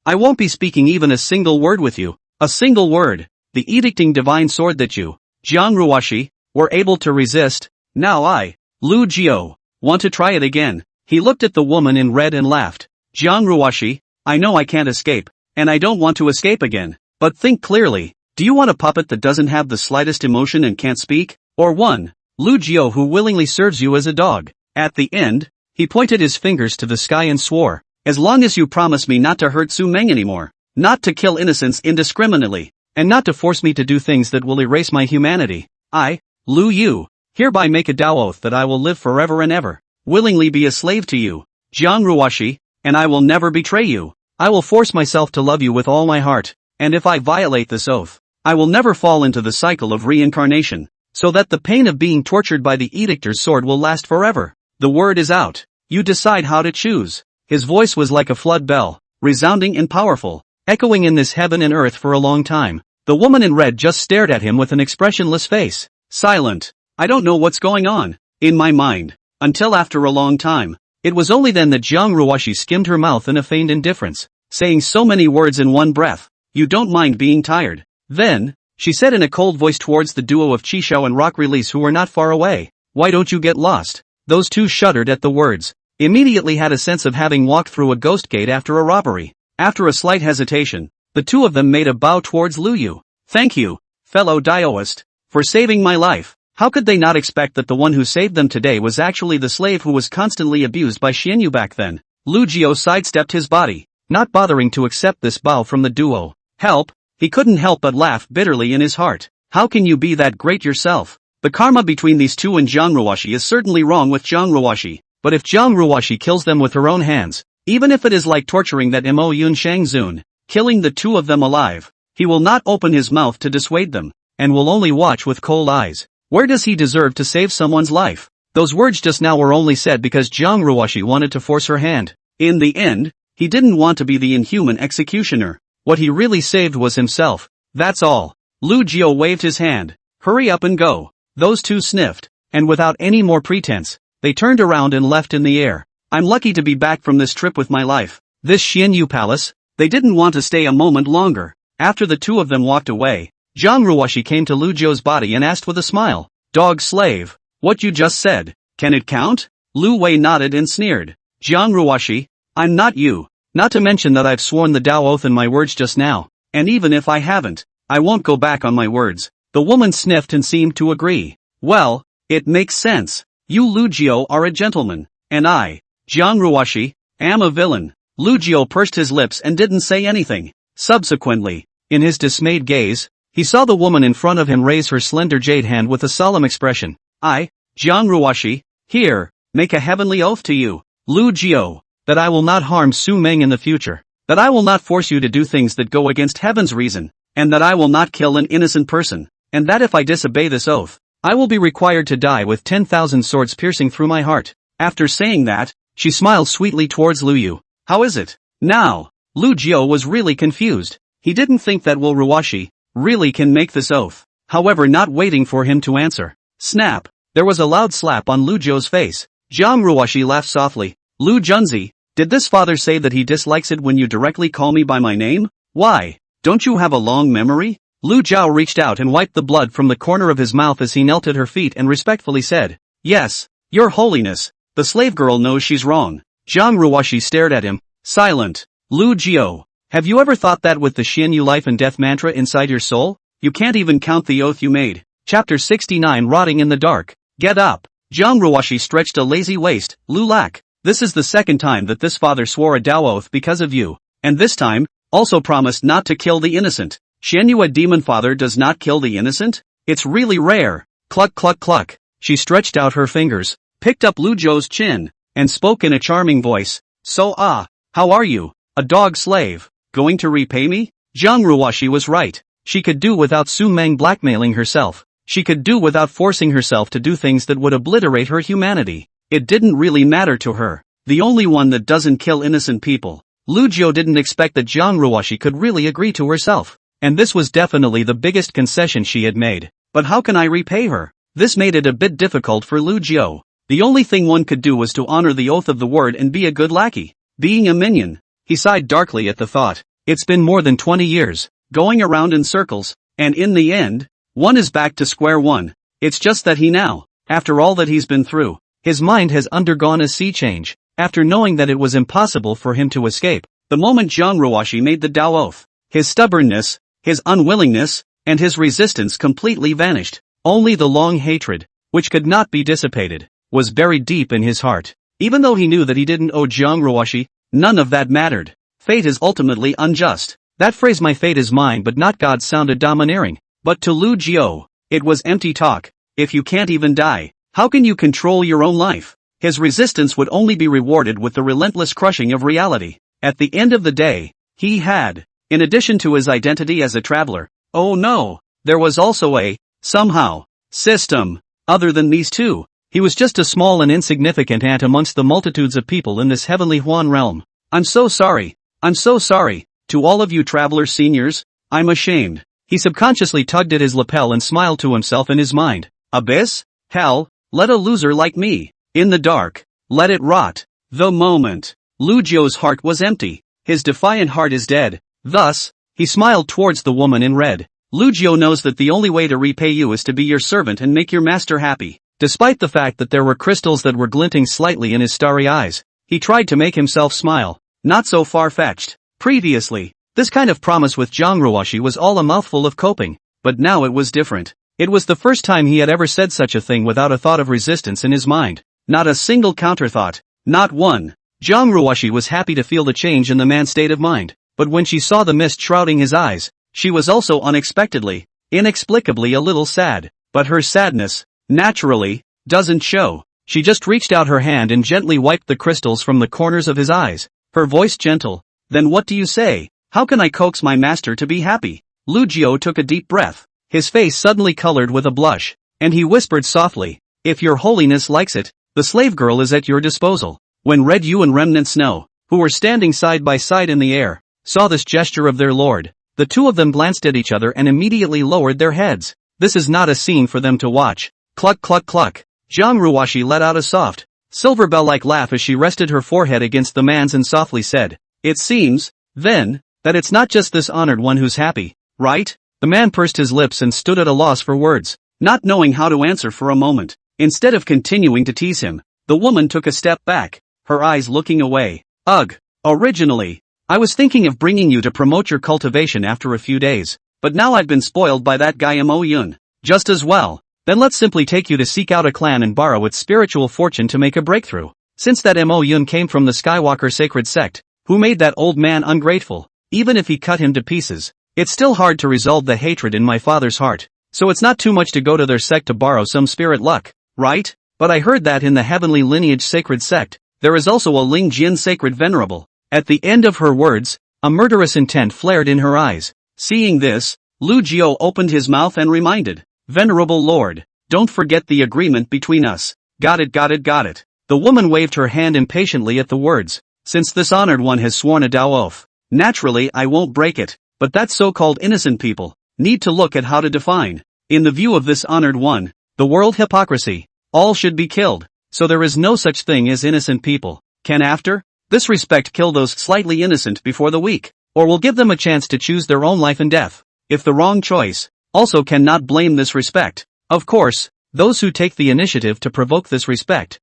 I won't be speaking even a single word with you. A single word. The edicting divine sword that you, Zhang Ruoxi, were able to resist. Now I, Lu Jiu, want to try it again. He looked at the woman in red and laughed. Zhang Ruoxi, I know I can't escape, and I don't want to escape again. But think clearly. Do you want a puppet that doesn't have the slightest emotion and can't speak? Or one, Lu Jiu, who willingly serves you as a dog? At the end, he pointed his fingers to the sky and swore, as long as you promise me not to hurt Su Meng anymore, not to kill innocents indiscriminately, and not to force me to do things that will erase my humanity. I, Lu Yu, hereby make a Dao oath that I will live forever and ever, willingly be a slave to you, Jiang Ruoshi, and I will never betray you. I will force myself to love you with all my heart, and if I violate this oath, I will never fall into the cycle of reincarnation, so that the pain of being tortured by the Edictor's sword will last forever. The word is out. You decide how to choose. His voice was like a flood bell, resounding and powerful, echoing in this heaven and earth for a long time. The woman in red just stared at him with an expressionless face, silent. I don't know what's going on, in my mind, until after a long time. It was only then that Jiang Ruoshi skimmed her mouth in a feigned indifference, saying so many words in one breath. You don't mind being tired. Then, she said in a cold voice towards the duo of Qishao and Rock Release who were not far away. Why don't you get lost? Those two shuddered at the words. Immediately had a sense of having walked through a ghost gate after a robbery. After a slight hesitation, the two of them made a bow towards Lu Yu. Thank you, fellow Daoist, for saving my life. How could they not expect that the one who saved them today was actually the slave who was constantly abused by Xianyu back then? Lu Jiao sidestepped his body, not bothering to accept this bow from the duo. Help? He couldn't help but laugh bitterly in his heart. How can you be that great yourself? The karma between these two and Jiang Ruoshi is certainly wrong with Jiang Ruoshi, but if Jiang Ruoshi kills them with her own hands, even if it is like torturing that Mo Yun Shang Zun, killing the two of them alive, he will not open his mouth to dissuade them, and will only watch with cold eyes. Where does he deserve to save someone's life? Those words just now were only said because Jiang Ruoshi wanted to force her hand. In the end, he didn't want to be the inhuman executioner. What he really saved was himself. That's all. Lu Jiao waved his hand. Hurry up and go. Those two sniffed, and without any more pretense, they turned around and left in the air. I'm lucky to be back from this trip with my life. This Xianyu palace? They didn't want to stay a moment longer. After the two of them walked away, Jiang Ruoshi came to Lu Jiao's body and asked with a smile, Dog slave, what you just said, can it count? Lu Wei nodded and sneered. Jiang Ruoshi, I'm not you. Not to mention that I've sworn the Dao oath in my words just now, and even if I haven't, I won't go back on my words. The woman sniffed and seemed to agree. Well, it makes sense. You Lu Jiao are a gentleman, and I, Jiang Ruoshi, am a villain. Lu Jiao pursed his lips and didn't say anything. Subsequently, in his dismayed gaze, he saw the woman in front of him raise her slender jade hand with a solemn expression. I, Jiang Ruoshi, here, make a heavenly oath to you, Lu Jiao, that I will not harm Su Meng in the future, that I will not force you to do things that go against heaven's reason, and that I will not kill an innocent person, and that if I disobey this oath, I will be required to die with 10,000 swords piercing through my heart. After saying that, she smiled sweetly towards Lu Yu. How is it? Now, Lu Jiao was really confused. He didn't think that Will Ruoshi really can make this oath. However, not waiting for him to answer. Snap! There was a loud slap on Lu Jiao's face. Jiang Ruoshi laughed softly. Lu Junzi, did this father say that he dislikes it when you directly call me by my name? Why? Don't you have a long memory? Lu Jiao reached out and wiped the blood from the corner of his mouth as he knelt at her feet and respectfully said, Yes, Your Holiness. The slave girl knows she's wrong. Jiang Ruoshi stared at him, silent. Lu Jiao, have you ever thought that with the Xianyu life and death mantra inside your soul, you can't even count the oath you made? Chapter 69 Rotting in the Dark. Get up. Jiang Ruoshi stretched a lazy waist. Lu Lac, this is the second time that this father swore a Dao oath because of you, and this time, also promised not to kill the innocent. Xianyu, a demon father, does not kill the innocent? It's really rare. Cluck cluck cluck. She stretched out her fingers, picked up Lu Jiao's chin, and spoke in a charming voice. So how are you? A dog slave. Going to repay me? Jiang Ruoshi was right. She could do without Su Meng blackmailing herself. She could do without forcing herself to do things that would obliterate her humanity. It didn't really matter to her. The only one that doesn't kill innocent people. Lu Jiao didn't expect that Jiang Ruoshi could really agree to herself. And this was definitely the biggest concession she had made. But how can I repay her? This made it a bit difficult for Lu Jiao. The only thing one could do was to honor the oath of the word and be a good lackey. Being a minion. He sighed darkly at the thought. It's been more than 20 years, going around in circles, and in the end, one is back to square one. It's just that he now, after all that he's been through, his mind has undergone a sea change. After knowing that it was impossible for him to escape, the moment Jiang Ruoshi made the Dao oath, his stubbornness, his unwillingness, and his resistance completely vanished. Only the long hatred, which could not be dissipated, was buried deep in his heart. Even though he knew that he didn't owe Jiang Ruoshi, none of that mattered. Fate is ultimately unjust. That phrase "my fate is mine but not God's" sounded domineering. But to Lu Jiao, it was empty talk. If you can't even die, how can you control your own life? His resistance would only be rewarded with the relentless crushing of reality. At the end of the day, he had, in addition to his identity as a traveler, oh no, there was also a, somehow, system. Other than these two, he was just a small and insignificant ant amongst the multitudes of people in this heavenly Huan realm. I'm so sorry. I'm so sorry. To all of you traveler seniors, I'm ashamed. He subconsciously tugged at his lapel and smiled to himself in his mind. Abyss? Hell, let a loser like me. In the dark. Let it rot. The moment. Lu Jiao's heart was empty. His defiant heart is dead. Thus, he smiled towards the woman in red. Lu Jiao knows that the only way to repay you is to be your servant and make your master happy. Despite the fact that there were crystals that were glinting slightly in his starry eyes, he tried to make himself smile. Not so far-fetched. Previously, this kind of promise with Zhang Ruoshi was all a mouthful of coping, but now it was different. It was the first time he had ever said such a thing without a thought of resistance in his mind. Not a single counterthought. Not one. Zhang Ruoshi was happy to feel the change in the man's state of mind, but when she saw the mist shrouding his eyes, she was also unexpectedly, inexplicably a little sad. But her sadness, naturally, doesn't show. She just reached out her hand and gently wiped the crystals from the corners of his eyes, her voice gentle. Then what do you say? How can I coax my master to be happy? Lu Jiao took a deep breath. His face suddenly colored with a blush, and he whispered softly, if your holiness likes it, the slave girl is at your disposal. When Red Yu and Remnant Snow, who were standing side by side in the air, saw this gesture of their lord, the two of them glanced at each other and immediately lowered their heads. This is not a scene for them to watch. Cluck cluck cluck. Zhang Ruoshi let out a soft, silver bell-like laugh as she rested her forehead against the man's and softly said, it seems, then, that it's not just this honored one who's happy, right? The man pursed his lips and stood at a loss for words, not knowing how to answer for a moment. Instead of continuing to tease him, the woman took a step back, her eyes looking away. Ugh. Originally, I was thinking of bringing you to promote your cultivation after a few days, but now I've been spoiled by that guy Mo Yun. Just as well. Then let's simply take you to seek out a clan and borrow its spiritual fortune to make a breakthrough. Since that Mo Yun came from the Skywalker sacred sect, who made that old man ungrateful, even if he cut him to pieces, it's still hard to resolve the hatred in my father's heart, so it's not too much to go to their sect to borrow some spirit luck, right? But I heard that in the heavenly lineage sacred sect, there is also a Ling Jin sacred venerable. At the end of her words, a murderous intent flared in her eyes. Seeing this, Lu Jiao opened his mouth and reminded, Venerable Lord, don't forget the agreement between us. Got it, got it, got it. The woman waved her hand impatiently at the words. Since this honored one has sworn a Dao oath, naturally I won't break it, but that so-called innocent people need to look at how to define. In the view of this honored one, the world hypocrisy, all should be killed, so there is no such thing as innocent people. Can after this respect kill those slightly innocent before the weak, or will give them a chance to choose their own life and death. If the wrong choice, also cannot blame this respect. Of course, those who take the initiative to provoke this respect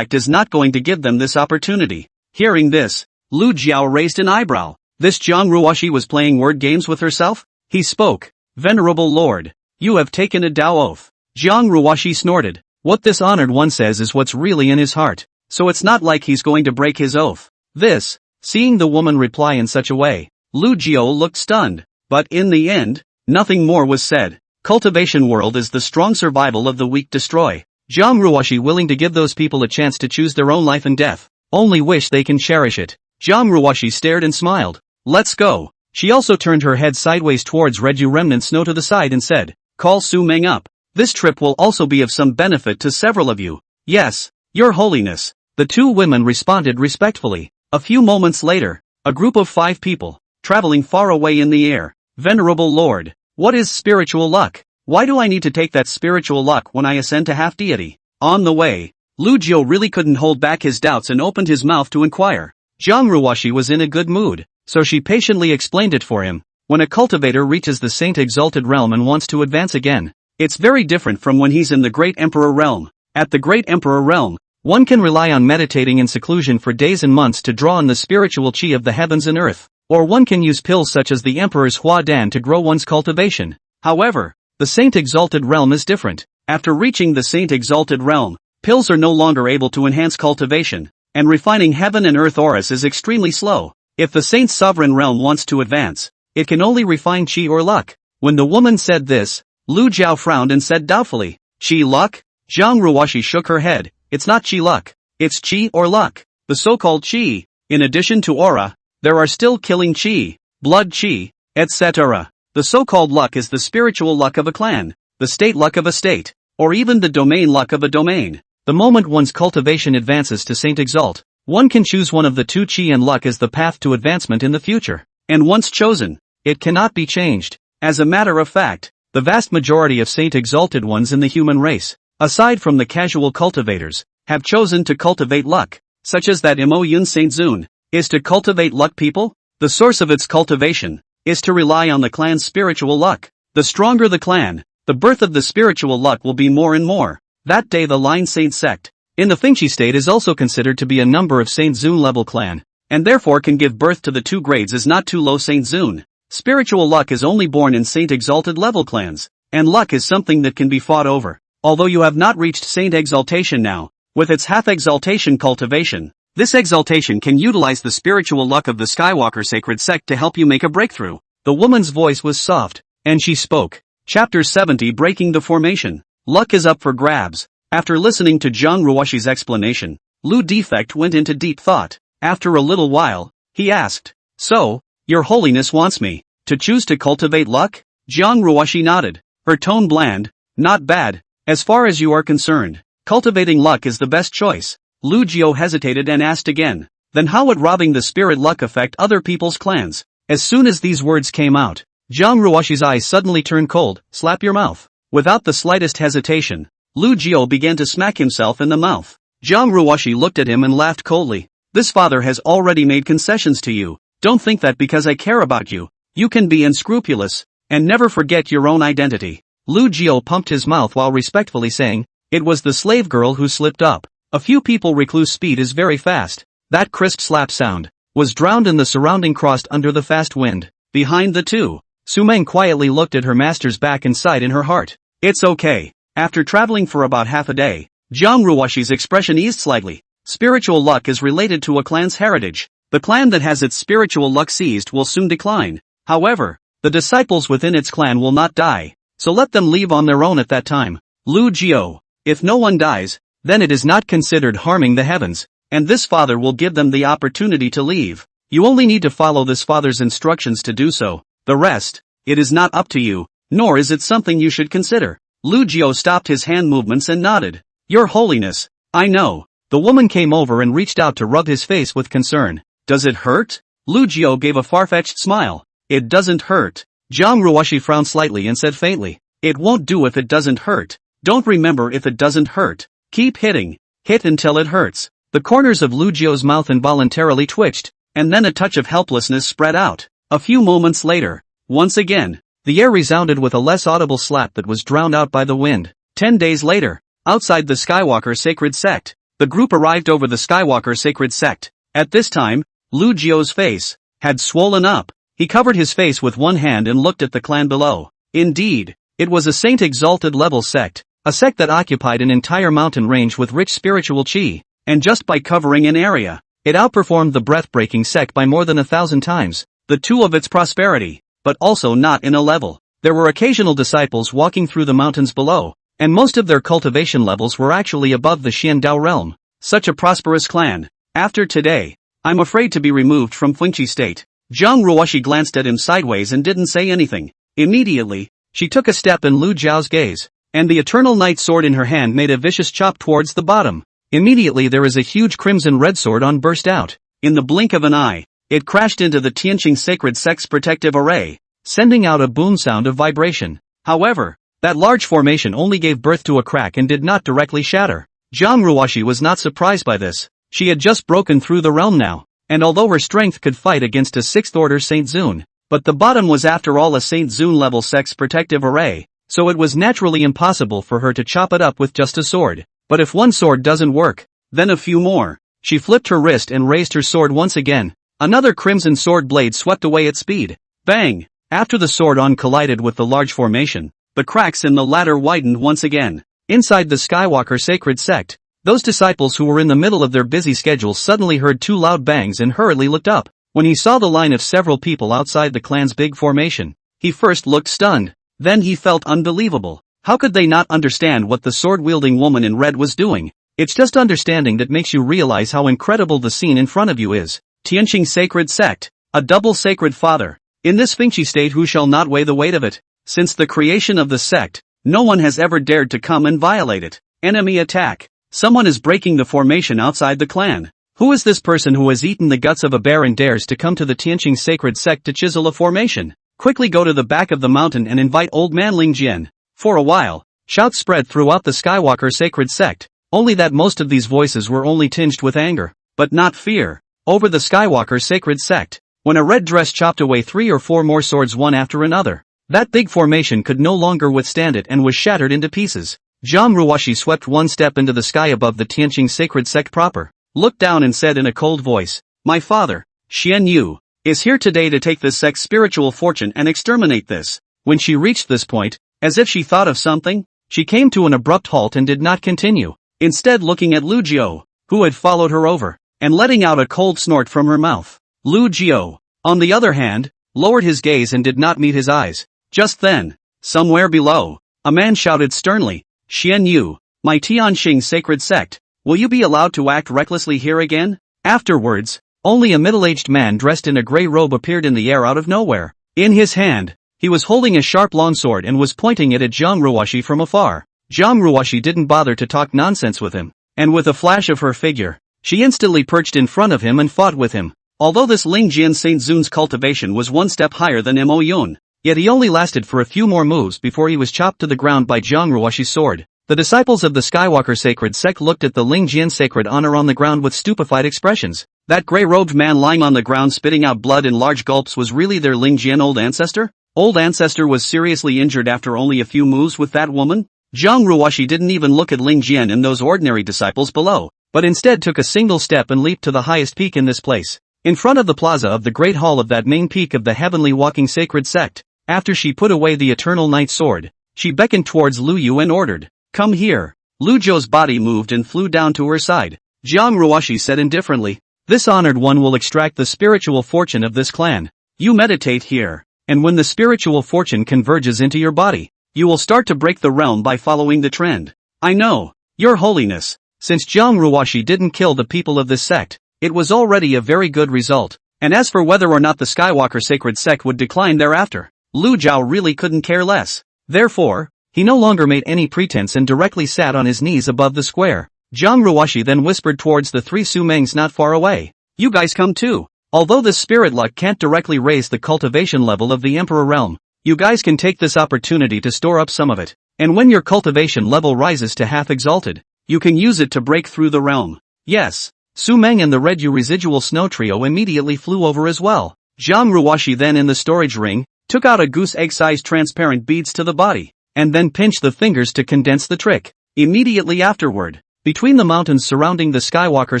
is not going to give them this opportunity. Hearing this, Lu Jiao raised an eyebrow. This Zhang Ruoshi was playing word games with herself? He spoke. Venerable Lord, you have taken a Dao oath. Zhang Ruoshi snorted. What this honored one says is what's really in his heart, so it's not like he's going to break his oath. This, seeing the woman reply in such a way, Lu Jiao looked stunned. But in the end, nothing more was said. Cultivation world is the strong survival of the weak destroy. Zhang Ruoshi willing to give those people a chance to choose their own life and death. Only wish they can cherish it. Zhang Ruoshi stared and smiled. Let's go. She also turned her head sideways towards Reju Remnant Snow to the side and said, call Su Meng up. This trip will also be of some benefit to several of you. Yes, Your Holiness. The two women responded respectfully. A few moments later, a group of 5 people, traveling far away in the air. Venerable Lord, what is spiritual luck? Why do I need to take that spiritual luck when I ascend to half-deity? On the way, Lu Jiao really couldn't hold back his doubts and opened his mouth to inquire. Zhang Ruoshi was in a good mood, so she patiently explained it for him. When a cultivator reaches the Saint Exalted Realm and wants to advance again, it's very different from when he's in the Great Emperor Realm. At the Great Emperor Realm, one can rely on meditating in seclusion for days and months to draw on the spiritual chi of the heavens and earth, or one can use pills such as the Emperor's Hua Dan to grow one's cultivation. However, the Saint Exalted Realm is different. After reaching the Saint Exalted Realm, pills are no longer able to enhance cultivation, and refining heaven and earth auras is extremely slow. If the Saint's sovereign realm wants to advance, it can only refine qi or luck. When the woman said this, Lu Jiao frowned and said doubtfully, "Qi luck?" Zhang Ruoshi shook her head. "It's not qi luck. It's qi or luck. The so-called qi. In addition to aura, there are still killing qi, blood qi, etc. The so-called luck is the spiritual luck of a clan, the state luck of a state, or even the domain luck of a domain. The moment one's cultivation advances to Saint Exalt, one can choose one of the two qi and luck as the path to advancement in the future. And once chosen, it cannot be changed. As a matter of fact, the vast majority of Saint Exalted ones in the human race, aside from the casual cultivators, have chosen to cultivate luck, such as that Imo Yun Saint Zun, is to cultivate luck people. The source of its cultivation is to rely on the clan's spiritual luck. The stronger the clan, the birth of the spiritual luck will be more and more. That day the Line Saint sect, in the Fengqi state, is also considered to be a number of Saint Zun level clan, and therefore can give birth to the two grades as not too low Saint Zun. Spiritual luck is only born in Saint Exalted level clans, and luck is something that can be fought over. Although you have not reached Saint Exaltation now, with its half exaltation cultivation, this exaltation can utilize the spiritual luck of the Skywalker sacred sect to help you make a breakthrough. The woman's voice was soft, and she spoke. Chapter 70, Breaking the Formation. Luck is up for grabs. After listening to Zhang Ruoshi's explanation, Lu Defect went into deep thought. After a little while, he asked, "So, Your Holiness wants me to choose to cultivate luck?" Zhang Ruoshi nodded, her tone bland. "Not bad. As far as you are concerned, cultivating luck is the best choice." Lu Jiao hesitated and asked again, "Then how would robbing the spirit luck affect other people's clans?" As soon as these words came out, Zhang Ruoshi's eyes suddenly turned cold. "Slap your mouth." Without the slightest hesitation, Lu Jiao began to smack himself in the mouth. Zhang Ruoshi looked at him and laughed coldly. "This father has already made concessions to you. Don't think that because I care about you, you can be unscrupulous, and never forget your own identity." Lu Jiao pumped his mouth while respectfully saying, "It was the slave girl who slipped up. A few people recluse speed is very fast." That crisp slap sound was drowned in the surrounding crust under the fast wind. Behind the two, Sumeng quietly looked at her master's back and sighed in her heart. "It's okay." After traveling for about half a day, Zhang Ruoshi's expression eased slightly. Spiritual luck is related to a clan's heritage. The clan that has its spiritual luck seized will soon decline. However, the disciples within its clan will not die, so let them leave on their own at that time. Lu Jiao, if no one dies, then it is not considered harming the heavens, and this father will give them the opportunity to leave. You only need to follow this father's instructions to do so. The rest, it is not up to you, nor is it something you should consider. Lu Jiao stopped his hand movements and nodded. "Your Holiness, I know." The woman came over and reached out to rub his face with concern. "Does it hurt?" Lu Jiao gave a far-fetched smile. "It doesn't hurt." Zhang Ruoshi frowned slightly and said faintly, "It won't do if it doesn't hurt. Don't remember if it doesn't hurt. Keep hitting. Hit until it hurts." The corners of Lu Jiao's mouth involuntarily twitched, and then a touch of helplessness spread out. A few moments later, once again, the air resounded with a less audible slap that was drowned out by the wind. 10 days later, outside the Skywalker sacred sect, the group arrived over the Skywalker sacred sect. At this time, Lu Jiao's face had swollen up. He covered his face with one hand and looked at the clan below. Indeed, it was a Saint Exalted level sect, a sect that occupied an entire mountain range with rich spiritual qi, and just by covering an area, it outperformed the breathbreaking sect by more than 1,000 times. The two of its prosperity, but also not in a level. There were occasional disciples walking through the mountains below, and most of their cultivation levels were actually above the Xiandao realm. Such a prosperous clan. After today, I'm afraid to be removed from Fengqi state. Zhang Ruoshi glanced at him sideways and didn't say anything. Immediately, she took a step in Lu Jiao's gaze, and the Eternal Night sword in her hand made a vicious chop towards the bottom. Immediately there is a huge crimson red sword on burst out. In the blink of an eye, it crashed into the Tianqing sacred sect's protective array, sending out a boom sound of vibration. However, that large formation only gave birth to a crack and did not directly shatter. Zhang Ruoshi was not surprised by this. She had just broken through the realm now, and although her strength could fight against a 6th order Saint Zun, but the bottom was after all a Saint Zun level sect's protective array, so it was naturally impossible for her to chop it up with just a sword. But if one sword doesn't work, then a few more. She flipped her wrist and raised her sword once again. Another crimson sword blade swept away at speed. Bang! After the sword-on collided with the large formation, the cracks in the latter widened once again. Inside the Skywalker sacred sect, those disciples who were in the middle of their busy schedules suddenly heard two loud bangs and hurriedly looked up. When he saw the line of several people outside the clan's big formation, he first looked stunned. Then he felt unbelievable. How could they not understand what the sword-wielding woman in red was doing? It's just understanding that makes you realize how incredible the scene in front of you is. Tianqing Sacred Sect. A double sacred father. In this Fengqi state, who shall not weigh the weight of it? Since the creation of the sect, no one has ever dared to come and violate it. Enemy attack. Someone is breaking the formation outside the clan. Who is this person who has eaten the guts of a bear and dares to come to the Tianqing Sacred Sect to chisel a formation? Quickly go to the back of the mountain and invite old man Ling Jian. For a while, shouts spread throughout the Skywalker Sacred Sect, only that most of these voices were only tinged with anger, but not fear. Over the Skywalker Sacred Sect, when a red dress chopped away 3 or 4 more swords one after another, that big formation could no longer withstand it and was shattered into pieces. Zhang Ruoshi swept one step into the sky above the Tianqing Sacred Sect proper, looked down and said in a cold voice, "My father, Xian Yu, is here today to take this sect's spiritual fortune and exterminate this." When she reached this point, as if she thought of something, she came to an abrupt halt and did not continue, instead looking at Lu Jiao, who had followed her over, and letting out a cold snort from her mouth. Lu Jiao, on the other hand, lowered his gaze and did not meet his eyes. Just then, somewhere below, a man shouted sternly, "Xian Yu, my Tianqing Sacred Sect, will you be allowed to act recklessly here again?" Afterwards, only a middle-aged man dressed in a gray robe appeared in the air out of nowhere. In his hand, he was holding a sharp longsword and was pointing it at Zhang Ruoshi from afar. Zhang Ruoshi didn't bother to talk nonsense with him, and with a flash of her figure, she instantly perched in front of him and fought with him. Although this Ling Jian Saint Zun's cultivation was one step higher than Mo Yun, yet he only lasted for a few more moves before he was chopped to the ground by Zhang Ruoshi's sword. The disciples of the Skywalker Sacred Sect looked at the Ling Jian Sacred Honor on the ground with stupefied expressions. That grey-robed man lying on the ground spitting out blood in large gulps was really their Ling Jian old ancestor? Old ancestor was seriously injured after only a few moves with that woman? Zhang Ruoshi didn't even look at Ling Jian and those ordinary disciples below, but instead took a single step and leaped to the highest peak in this place, in front of the plaza of the great hall of that main peak of the heavenly walking sacred sect. After she put away the eternal night sword, she beckoned towards Lu Yu and ordered, "Come here." Lu Zhou's body moved and flew down to her side. Zhang Ruoshi said indifferently, "This honored one will extract the spiritual fortune of this clan. You meditate here, and when the spiritual fortune converges into your body, you will start to break the realm by following the trend." "I know, Your Holiness." Since Zhang Ruoshi didn't kill the people of this sect, it was already a very good result, and as for whether or not the Skywalker Sacred Sect would decline thereafter, Lu Zhao really couldn't care less. Therefore, he no longer made any pretense and directly sat on his knees above the square. Zhang Ruoshi then whispered towards the 3 Sumengs not far away, "You guys come too. Although this spirit luck can't directly raise the cultivation level of the Emperor realm, you guys can take this opportunity to store up some of it, and when your cultivation level rises to half exalted, you can use it to break through the realm." Yes. Sumeng and the Red Yu residual snow trio immediately flew over as well. Zhang Ruoshi then in the storage ring, took out a goose egg-sized transparent beads to the body, and then pinched the fingers to condense the trick. Immediately afterward, between the mountains surrounding the Skywalker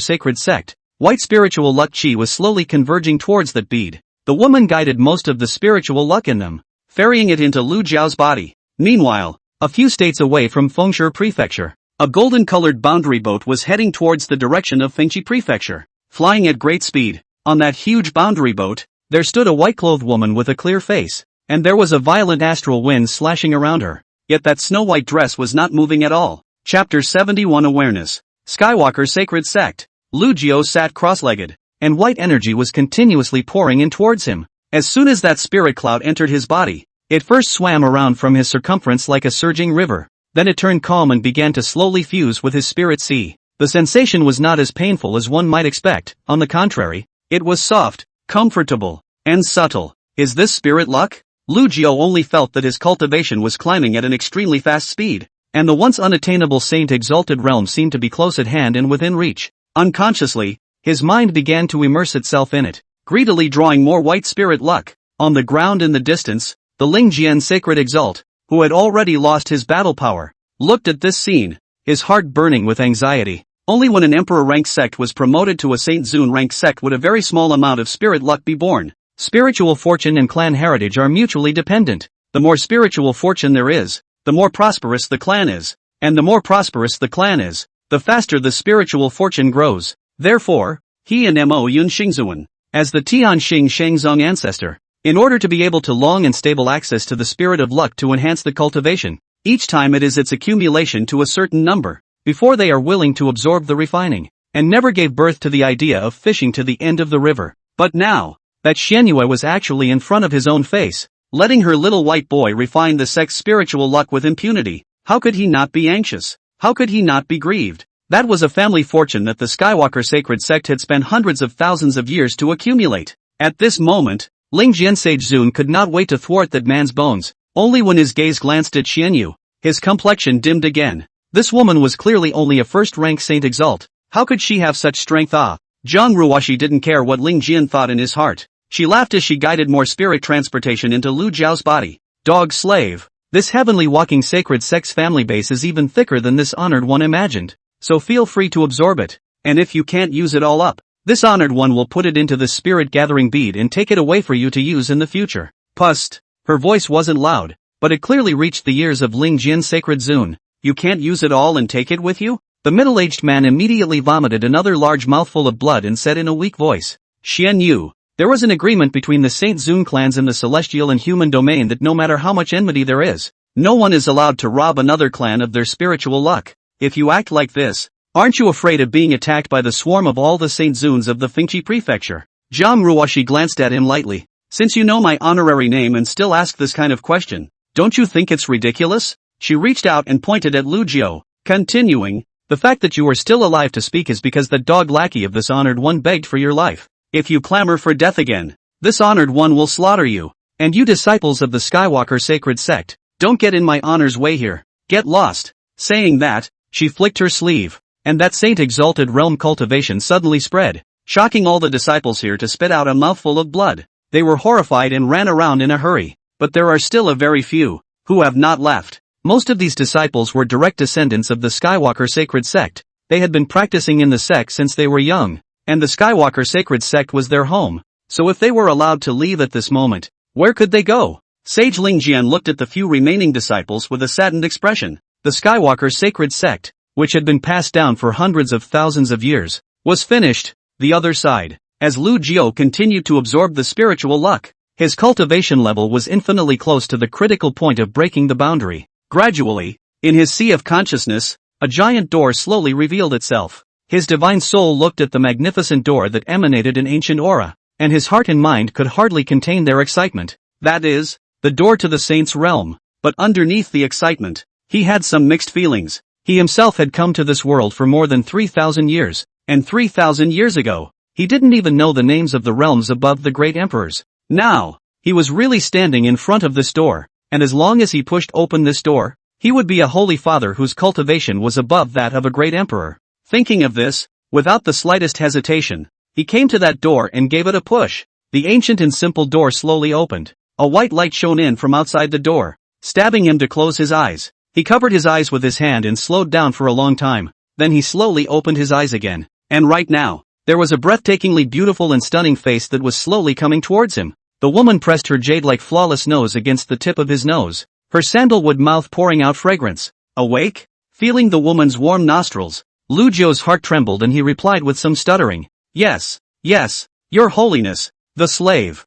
Sacred Sect, white spiritual luck chi was slowly converging towards that bead. The woman guided most of the spiritual luck in them, ferrying it into Lu Zhao's body. Meanwhile, a few states away from Fengshe Prefecture, a golden-colored boundary boat was heading towards the direction of Fengqi Prefecture, flying at great speed. On that huge boundary boat, there stood a white-clothed woman with a clear face, and there was a violent astral wind slashing around her. Yet that snow-white dress was not moving at all. Chapter 71 Awareness. Skywalker Sacred Sect. Lu Jiao sat cross-legged, and white energy was continuously pouring in towards him. As soon as that spirit cloud entered his body, it first swam around from his circumference like a surging river. Then it turned calm and began to slowly fuse with his spirit sea. The sensation was not as painful as one might expect. On the contrary, it was soft, comfortable, and subtle. Is this spirit luck? Lu Jiao only felt that his cultivation was climbing at an extremely fast speed, and the once unattainable saint-exalted realm seemed to be close at hand and within reach. Unconsciously, his mind began to immerse itself in it, greedily drawing more white spirit luck. On the ground in the distance, the Ling Jian Sacred Exalt, who had already lost his battle power, looked at this scene, his heart burning with anxiety. Only when an emperor-rank sect was promoted to a Saint Zun-rank sect would a very small amount of spirit luck be born. Spiritual fortune and clan heritage are mutually dependent. The more spiritual fortune there is, the more prosperous the clan is, and the more prosperous the clan is, the faster the spiritual fortune grows. Therefore, he and Mo Yun Xingzuan, as the Tianxing Shangzong ancestor. In order to be able to long and stable access to the spirit of luck to enhance the cultivation, each time it is its accumulation to a certain number, before they are willing to absorb the refining, and never gave birth to the idea of fishing to the end of the river. But now, that Xianyue was actually in front of his own face, letting her little white boy refine the sect's spiritual luck with impunity, how could he not be anxious? How could he not be grieved? That was a family fortune that the Skywalker sacred sect had spent hundreds of thousands of years to accumulate. At this moment, Ling Jiansage could not wait to thwart that man's bones. Only when his gaze glanced at Xianyu, his complexion dimmed again. This woman was clearly only a first-rank Saint Exalt. How could she have such strength? Zhang Ruoxi didn't care what Ling Jian thought in his heart. She laughed as she guided more spirit transportation into Lu Jiao's body. Dog slave. This heavenly walking sacred sex family base is even thicker than this honored one imagined. So feel free to absorb it. And if you can't use it all up, this honored one will put it into the spirit gathering bead and take it away for you to use in the future. Pust. Her voice wasn't loud, but it clearly reached the ears of Ling Jian's sacred Zun. You can't use it all and take it with you? The middle-aged man immediately vomited another large mouthful of blood and said in a weak voice, Xian Yu, there was an agreement between the Saint Zun clans in the celestial and human domain that no matter how much enmity there is, no one is allowed to rob another clan of their spiritual luck. If you act like this, aren't you afraid of being attacked by the swarm of all the Saint Zuns of the Fengqi prefecture? Zhang Ruoxi glanced at him lightly. Since you know my honorary name and still ask this kind of question, don't you think it's ridiculous? She reached out and pointed at Lu Jiao, continuing, the fact that you are still alive to speak is because that dog lackey of this honored one begged for your life. If you clamor for death again, this honored one will slaughter you. And you disciples of the Skywalker sacred sect, don't get in my honor's way here. Get lost. Saying that, she flicked her sleeve, and that Saint Exalted Realm cultivation suddenly spread, shocking all the disciples here to spit out a mouthful of blood. They were horrified and ran around in a hurry, but there are still a very few who have not left. Most of these disciples were direct descendants of the Skywalker sacred sect. They had been practicing in the sect since they were young, and the Skywalker sacred sect was their home. So if they were allowed to leave at this moment, where could they go? Sage Ling Jian looked at the few remaining disciples with a saddened expression. The Skywalker sacred sect, which had been passed down for hundreds of thousands of years, was finished. The other side, as Lu Jiao continued to absorb the spiritual luck, his cultivation level was infinitely close to the critical point of breaking the boundary. Gradually, in his sea of consciousness, a giant door slowly revealed itself. His divine soul looked at the magnificent door that emanated an ancient aura, and his heart and mind could hardly contain their excitement. That is, the door to the saint's realm. But underneath the excitement, he had some mixed feelings. He himself had come to this world for more than 3,000 years, and 3,000 years ago, he didn't even know the names of the realms above the great emperors. Now, he was really standing in front of this door, and as long as he pushed open this door, he would be a holy father whose cultivation was above that of a great emperor. Thinking of this, without the slightest hesitation, he came to that door and gave it a push. The ancient and simple door slowly opened. A white light shone in from outside the door, stabbing him to close his eyes. He covered his eyes with his hand and slowed down for a long time. Then he slowly opened his eyes again. And right now, there was a breathtakingly beautiful and stunning face that was slowly coming towards him. The woman pressed her jade-like flawless nose against the tip of his nose, her sandalwood mouth pouring out fragrance. Awake? Feeling the woman's warm nostrils, Lu Jiao's heart trembled and he replied with some stuttering. Yes, yes, your holiness. The slave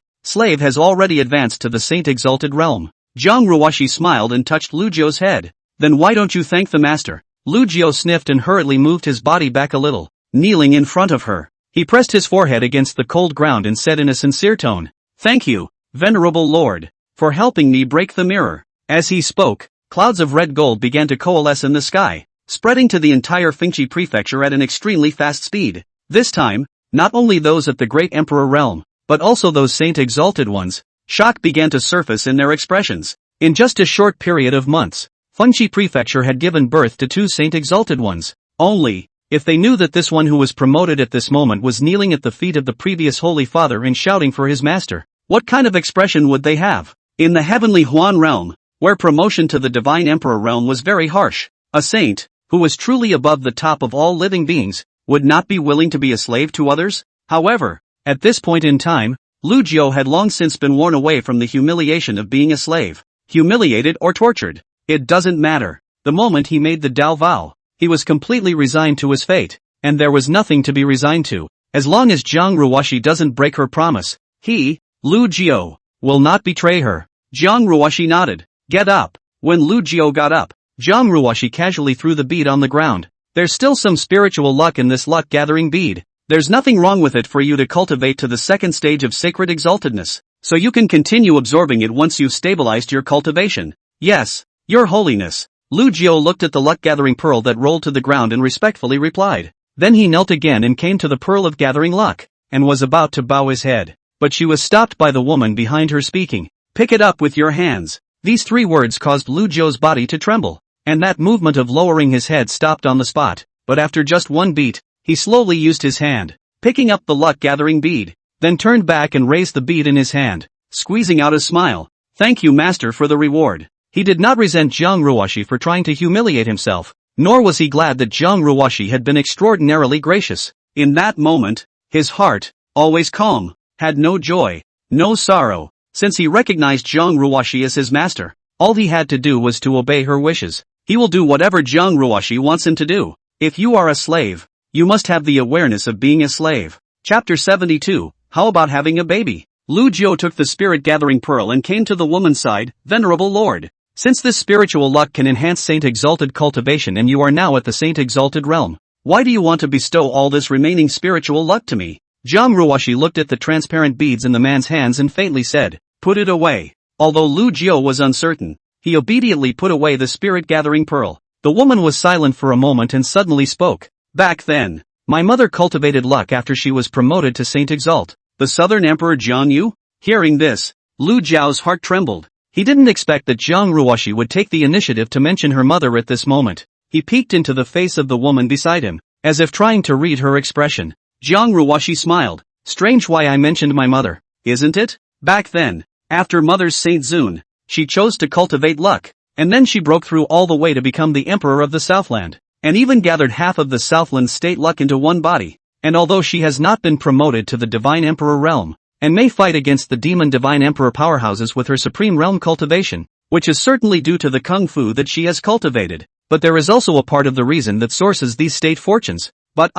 has already advanced to the Saint Exalted Realm. Zhang Ruoxi smiled and touched Lu Jiao's head. Then why don't you thank the master? Lu Jiao sniffed and hurriedly moved his body back a little, kneeling in front of her. He pressed his forehead against the cold ground and said in a sincere tone, "Thank you, venerable lord, for helping me break the mirror." As he spoke, clouds of red gold began to coalesce in the sky, spreading to the entire Fengqi prefecture at an extremely fast speed. This time, not only those at the great emperor realm, but also those Saint Exalted ones. Shock began to surface in their expressions. In just a short period of months, Fengqi prefecture had given birth to two Saint Exalted ones. Only, if they knew that this one who was promoted at this moment was kneeling at the feet of the previous Holy Father and shouting for his master, what kind of expression would they have? In the heavenly Huan realm, where promotion to the divine emperor realm was very harsh, a saint, who was truly above the top of all living beings, would not be willing to be a slave to others? However, at this point in time, Lu Jiao had long since been worn away from the humiliation of being a slave. Humiliated or tortured, it doesn't matter. The moment he made the Dao vow, he was completely resigned to his fate, and there was nothing to be resigned to. As long as Jiang Ruoshi doesn't break her promise, he, Lu Jiao, will not betray her. Jiang Ruoshi nodded. Get up. When Lu Jiao got up, Jiang Ruoshi casually threw the bead on the ground. There's still some spiritual luck in this luck-gathering bead. There's nothing wrong with it for you to cultivate to the second stage of sacred exaltedness, so you can continue absorbing it once you've stabilized your cultivation. Yes, Your Holiness. Lu Jiao looked at the luck-gathering pearl that rolled to the ground and respectfully replied. Then he knelt again and came to the pearl of gathering luck, and was about to bow his head. But she was stopped by the woman behind her speaking. Pick it up with your hands. These 3 words caused Lu Jiao's body to tremble, and that movement of lowering his head stopped on the spot. But after just one beat, he slowly used his hand, picking up the luck-gathering bead, then turned back and raised the bead in his hand, squeezing out a smile. Thank you, master, for the reward. He did not resent Jiang Ruoshi for trying to humiliate himself, nor was he glad that Jiang Ruoshi had been extraordinarily gracious. In that moment, his heart, always calm, had no joy, no sorrow. Since he recognized Jiang Ruoshi as his master, all he had to do was to obey her wishes. He will do whatever Jiang Ruoshi wants him to do. If you are a slave, you must have the awareness of being a slave. Chapter 72, How about having a baby? Lu Jiao took the spirit-gathering pearl and came to the woman's side. Venerable Lord, since this spiritual luck can enhance Saint-Exalted cultivation and you are now at the Saint-Exalted realm, why do you want to bestow all this remaining spiritual luck to me? Jiang Ruoshi looked at the transparent beads in the man's hands and faintly said, Put it away. Although Lu Jiao was uncertain, he obediently put away the spirit-gathering pearl. The woman was silent for a moment and suddenly spoke. Back then, my mother cultivated luck after she was promoted to Saint Exalt, the Southern Emperor Jiang Yu. Hearing this, Lu Jiao's heart trembled. He didn't expect that Jiang Ruoshi would take the initiative to mention her mother at this moment. He peeked into the face of the woman beside him, as if trying to read her expression. Jiang Ruoshi smiled. Strange why I mentioned my mother, isn't it? Back then, after Mother's Saint Zun, she chose to cultivate luck, and then she broke through all the way to become the Emperor of the Southland, and even gathered half of the Southland state luck into one body. And although she has not been promoted to the Divine Emperor realm, and may fight against the Demon Divine Emperor powerhouses with her Supreme Realm cultivation, which is certainly due to the Kung Fu that she has cultivated, but there is also a part of the reason that sources these state fortunes. But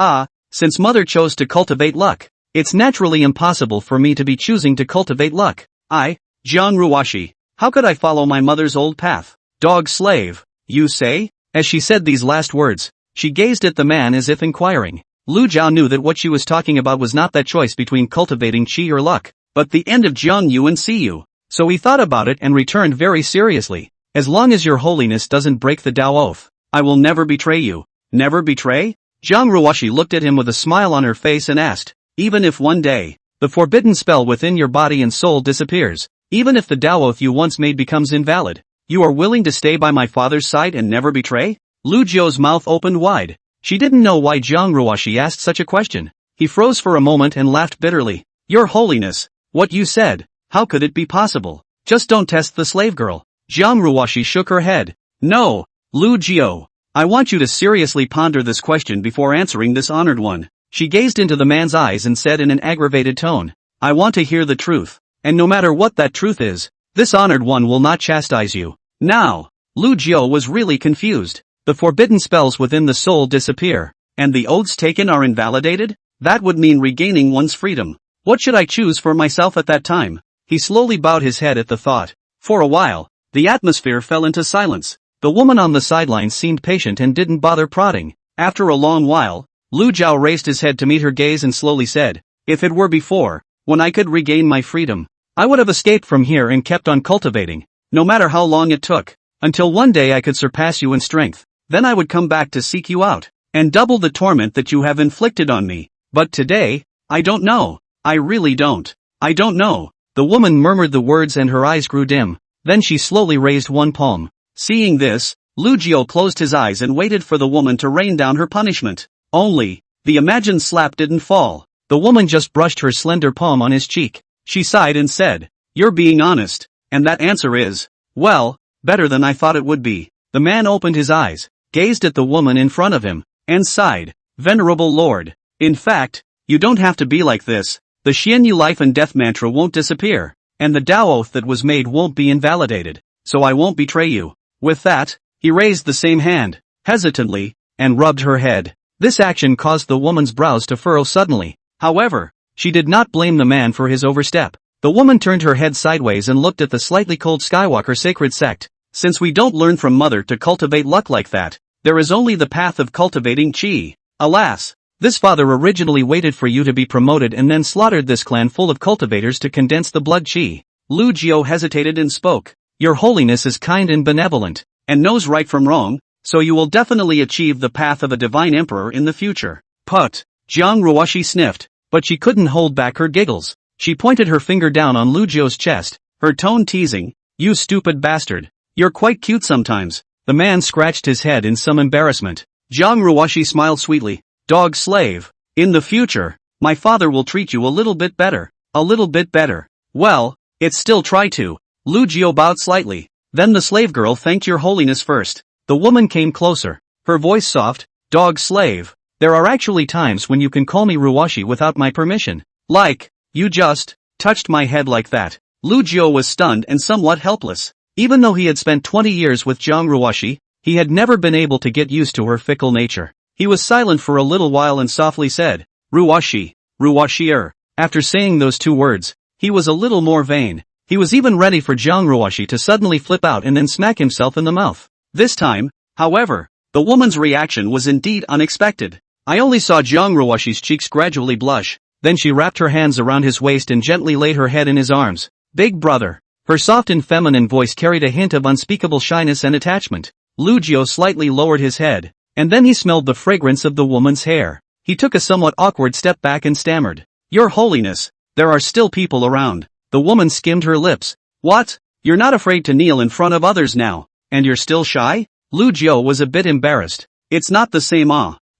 since Mother chose to cultivate luck, it's naturally impossible for me to be choosing to cultivate luck. Jiang Ruoshi, how could I follow my mother's old path? Dog slave, you say? As she said these last words, she gazed at the man as if inquiring. Lu Jiao knew that what she was talking about was not that choice between cultivating qi or luck, but the end of Jiang Yu and Siyu. So he thought about it and returned very seriously. As long as your holiness doesn't break the Tao oath, I will never betray you. Never betray? Jiang Ruoshi looked at him with a smile on her face and asked, even if one day, the forbidden spell within your body and soul disappears, even if the Tao oath you once made becomes invalid, you are willing to stay by my father's side and never betray? Lu Jiao's mouth opened wide. She didn't know why Jiang Ruoshi asked such a question. He froze for a moment and laughed bitterly. Your Holiness, what you said, how could it be possible? Just don't test the slave girl. Jiang Ruoshi shook her head. No, Lu Jiao. I want you to seriously ponder this question before answering this honored one. She gazed into the man's eyes and said in an aggravated tone. I want to hear the truth. And no matter what that truth is, this honored one will not chastise you. Now, Lu Jiao was really confused. The forbidden spells within the soul disappear, and the oaths taken are invalidated? That would mean regaining one's freedom. What should I choose for myself at that time? He slowly bowed his head at the thought. For a while, the atmosphere fell into silence. The woman on the sidelines seemed patient and didn't bother prodding. After a long while, Lu Jiao raised his head to meet her gaze and slowly said, if it were before, when I could regain my freedom, I would have escaped from here and kept on cultivating, no matter how long it took, until one day I could surpass you in strength. Then I would come back to seek you out, and double the torment that you have inflicted on me. But today, I don't know. I really don't. I don't know. The woman murmured the words and her eyes grew dim. Then she slowly raised one palm. Seeing this, Lu Jiao closed his eyes and waited for the woman to rain down her punishment. Only, the imagined slap didn't fall. The woman just brushed her slender palm on his cheek. She sighed and said, you're being honest, and that answer is, well, better than I thought it would be. The man opened his eyes, gazed at the woman in front of him, and sighed, Venerable Lord, in fact, you don't have to be like this. The Xianyu life and death mantra won't disappear, and the Tao oath that was made won't be invalidated, so I won't betray you. With that, he raised the same hand, hesitantly, and rubbed her head. This action caused the woman's brows to furrow suddenly. However, she did not blame the man for his overstep. The woman turned her head sideways and looked at the slightly cold Skywalker sacred sect. Since we don't learn from mother to cultivate luck like that, there is only the path of cultivating chi. Alas, this father originally waited for you to be promoted and then slaughtered this clan full of cultivators to condense the blood chi. Lu Jiao hesitated and spoke. Your holiness is kind and benevolent, and knows right from wrong, so you will definitely achieve the path of a divine emperor in the future. Put. Jiang Ruoshi sniffed, but she couldn't hold back her giggles. She pointed her finger down on Lu Jiao's chest, her tone teasing. You stupid bastard. You're quite cute sometimes. The man scratched his head in some embarrassment. Jiang Ruoshi smiled sweetly. Dog slave. In the future, my father will treat you a little bit better. A little bit better. Well, it's still try to. Lu Jiao bowed slightly. Then the slave girl thanked your holiness first. The woman came closer. Her voice soft. Dog slave. There are actually times when you can call me Ruoshi without my permission. Like, you just touched my head like that. Lu Jiao was stunned and somewhat helpless. Even though he had spent 20 years with Jiang Ruoshi, he had never been able to get used to her fickle nature. He was silent for a little while and softly said, Ruoshi, Ruoshier. After saying those two words, he was a little more vain. He was even ready for Jiang Ruoshi to suddenly flip out and then smack himself in the mouth. This time, however, the woman's reaction was indeed unexpected. I only saw Jiang Ruoshi's cheeks gradually blush. Then she wrapped her hands around his waist and gently laid her head in his arms. Big brother. Her soft and feminine voice carried a hint of unspeakable shyness and attachment. Lu Jiao slightly lowered his head, and then he smelled the fragrance of the woman's hair. He took a somewhat awkward step back and stammered. Your holiness, there are still people around. The woman skimmed her lips. What? You're not afraid to kneel in front of others now, and you're still shy? Lu Jiao was a bit embarrassed. It's not the same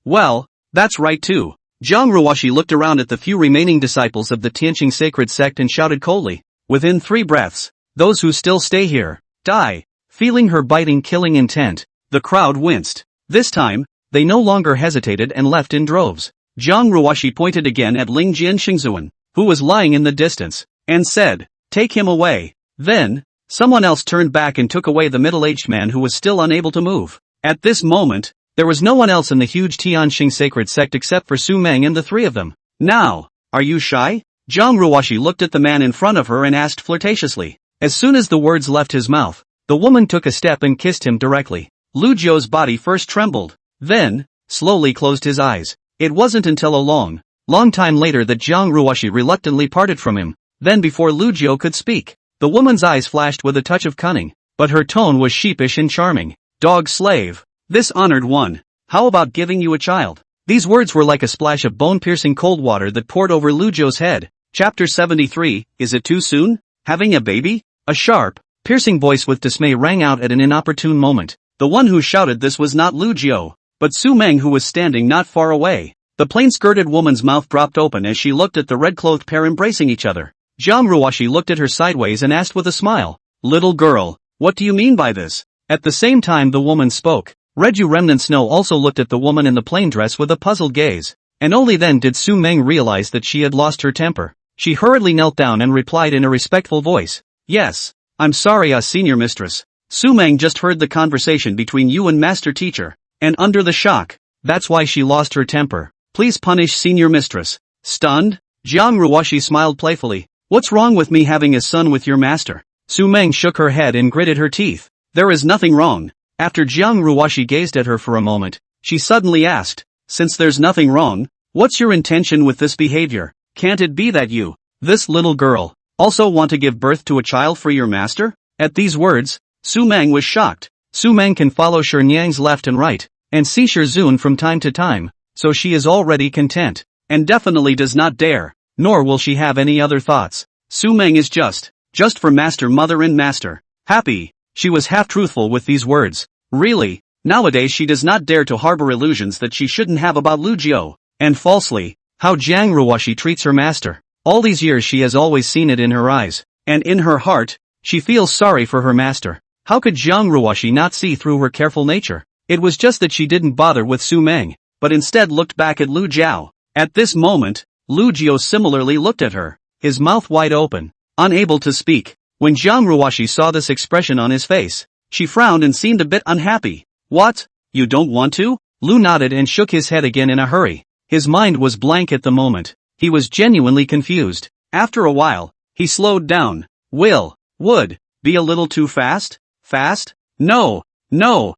Well, that's right too. Jiang Ruoshi looked around at the few remaining disciples of the Tianqing sacred sect and shouted coldly. Within 3 breaths, those who still stay here, die. Feeling her biting killing intent, the crowd winced. This time, they no longer hesitated and left in droves. Jiang Ruoshi pointed again at Ling Jian Xingzuan, who was lying in the distance, and said, take him away. Then, someone else turned back and took away the middle-aged man who was still unable to move. At this moment, there was no one else in the huge Tianqing sacred sect except for Su Meng and the 3 of them. Now, are you shy? Jiang Ruoshi looked at the man in front of her and asked flirtatiously. As soon as the words left his mouth, the woman took a step and kissed him directly. Lu Jiao's body first trembled, then, slowly closed his eyes. It wasn't until a long time later that Jiang Ruoshi reluctantly parted from him. Then before Lu Jiao could speak, the woman's eyes flashed with a touch of cunning, but her tone was sheepish and charming. Dog slave. This honored one. How about giving you a child? These words were like a splash of bone-piercing cold water that poured over Lu Jiao's head. Chapter 73, Is it too soon? Having a baby? A sharp, piercing voice with dismay rang out at an inopportune moment. The one who shouted this was not Lu Jiao, but Su Meng, who was standing not far away. The plain-skirted woman's mouth dropped open as she looked at the red-clothed pair embracing each other. Jiang Ruoshi looked at her sideways and asked with a smile, Little girl, what do you mean by this? At the same time the woman spoke. Reju Remnant Snow also looked at the woman in the plain dress with a puzzled gaze, and only then did Su Meng realize that she had lost her temper. She hurriedly knelt down and replied in a respectful voice, Yes, I'm sorry, senior mistress. Su Meng just heard the conversation between you and master teacher, and under the shock, that's why she lost her temper. Please punish senior mistress. Stunned? Jiang Ruoshi smiled playfully. What's wrong with me having a son with your master? Su Meng shook her head and gritted her teeth. There is nothing wrong. After Jiang Ruoshi gazed at her for a moment, she suddenly asked, Since there's nothing wrong, what's your intention with this behavior? Can't it be that you, this little girl, also want to give birth to a child for your master? At these words, Su Meng was shocked. Su Meng can follow Shi Niang's left and right, and see Shi Zun from time to time, so she is already content, and definitely does not dare, nor will she have any other thoughts. Su Meng is just for master, mother and master. Happy. She was half-truthful with these words. Really, nowadays she does not dare to harbor illusions that she shouldn't have about Lu Jiao, and falsely, how Jiang Ruoshi treats her master. All these years she has always seen it in her eyes, and in her heart, she feels sorry for her master. How could Jiang Ruoshi not see through her careful nature? It was just that she didn't bother with Su Meng, but instead looked back at Lu Jiao. At this moment, Lu Jiao similarly looked at her, his mouth wide open, unable to speak. When Jiang Ruoshi saw this expression on his face, she frowned and seemed a bit unhappy. What? You don't want to? Lu nodded and shook his head again in a hurry. His mind was blank at the moment. He was genuinely confused. After a while, he slowed down. Would be a little too fast? Fast? No. The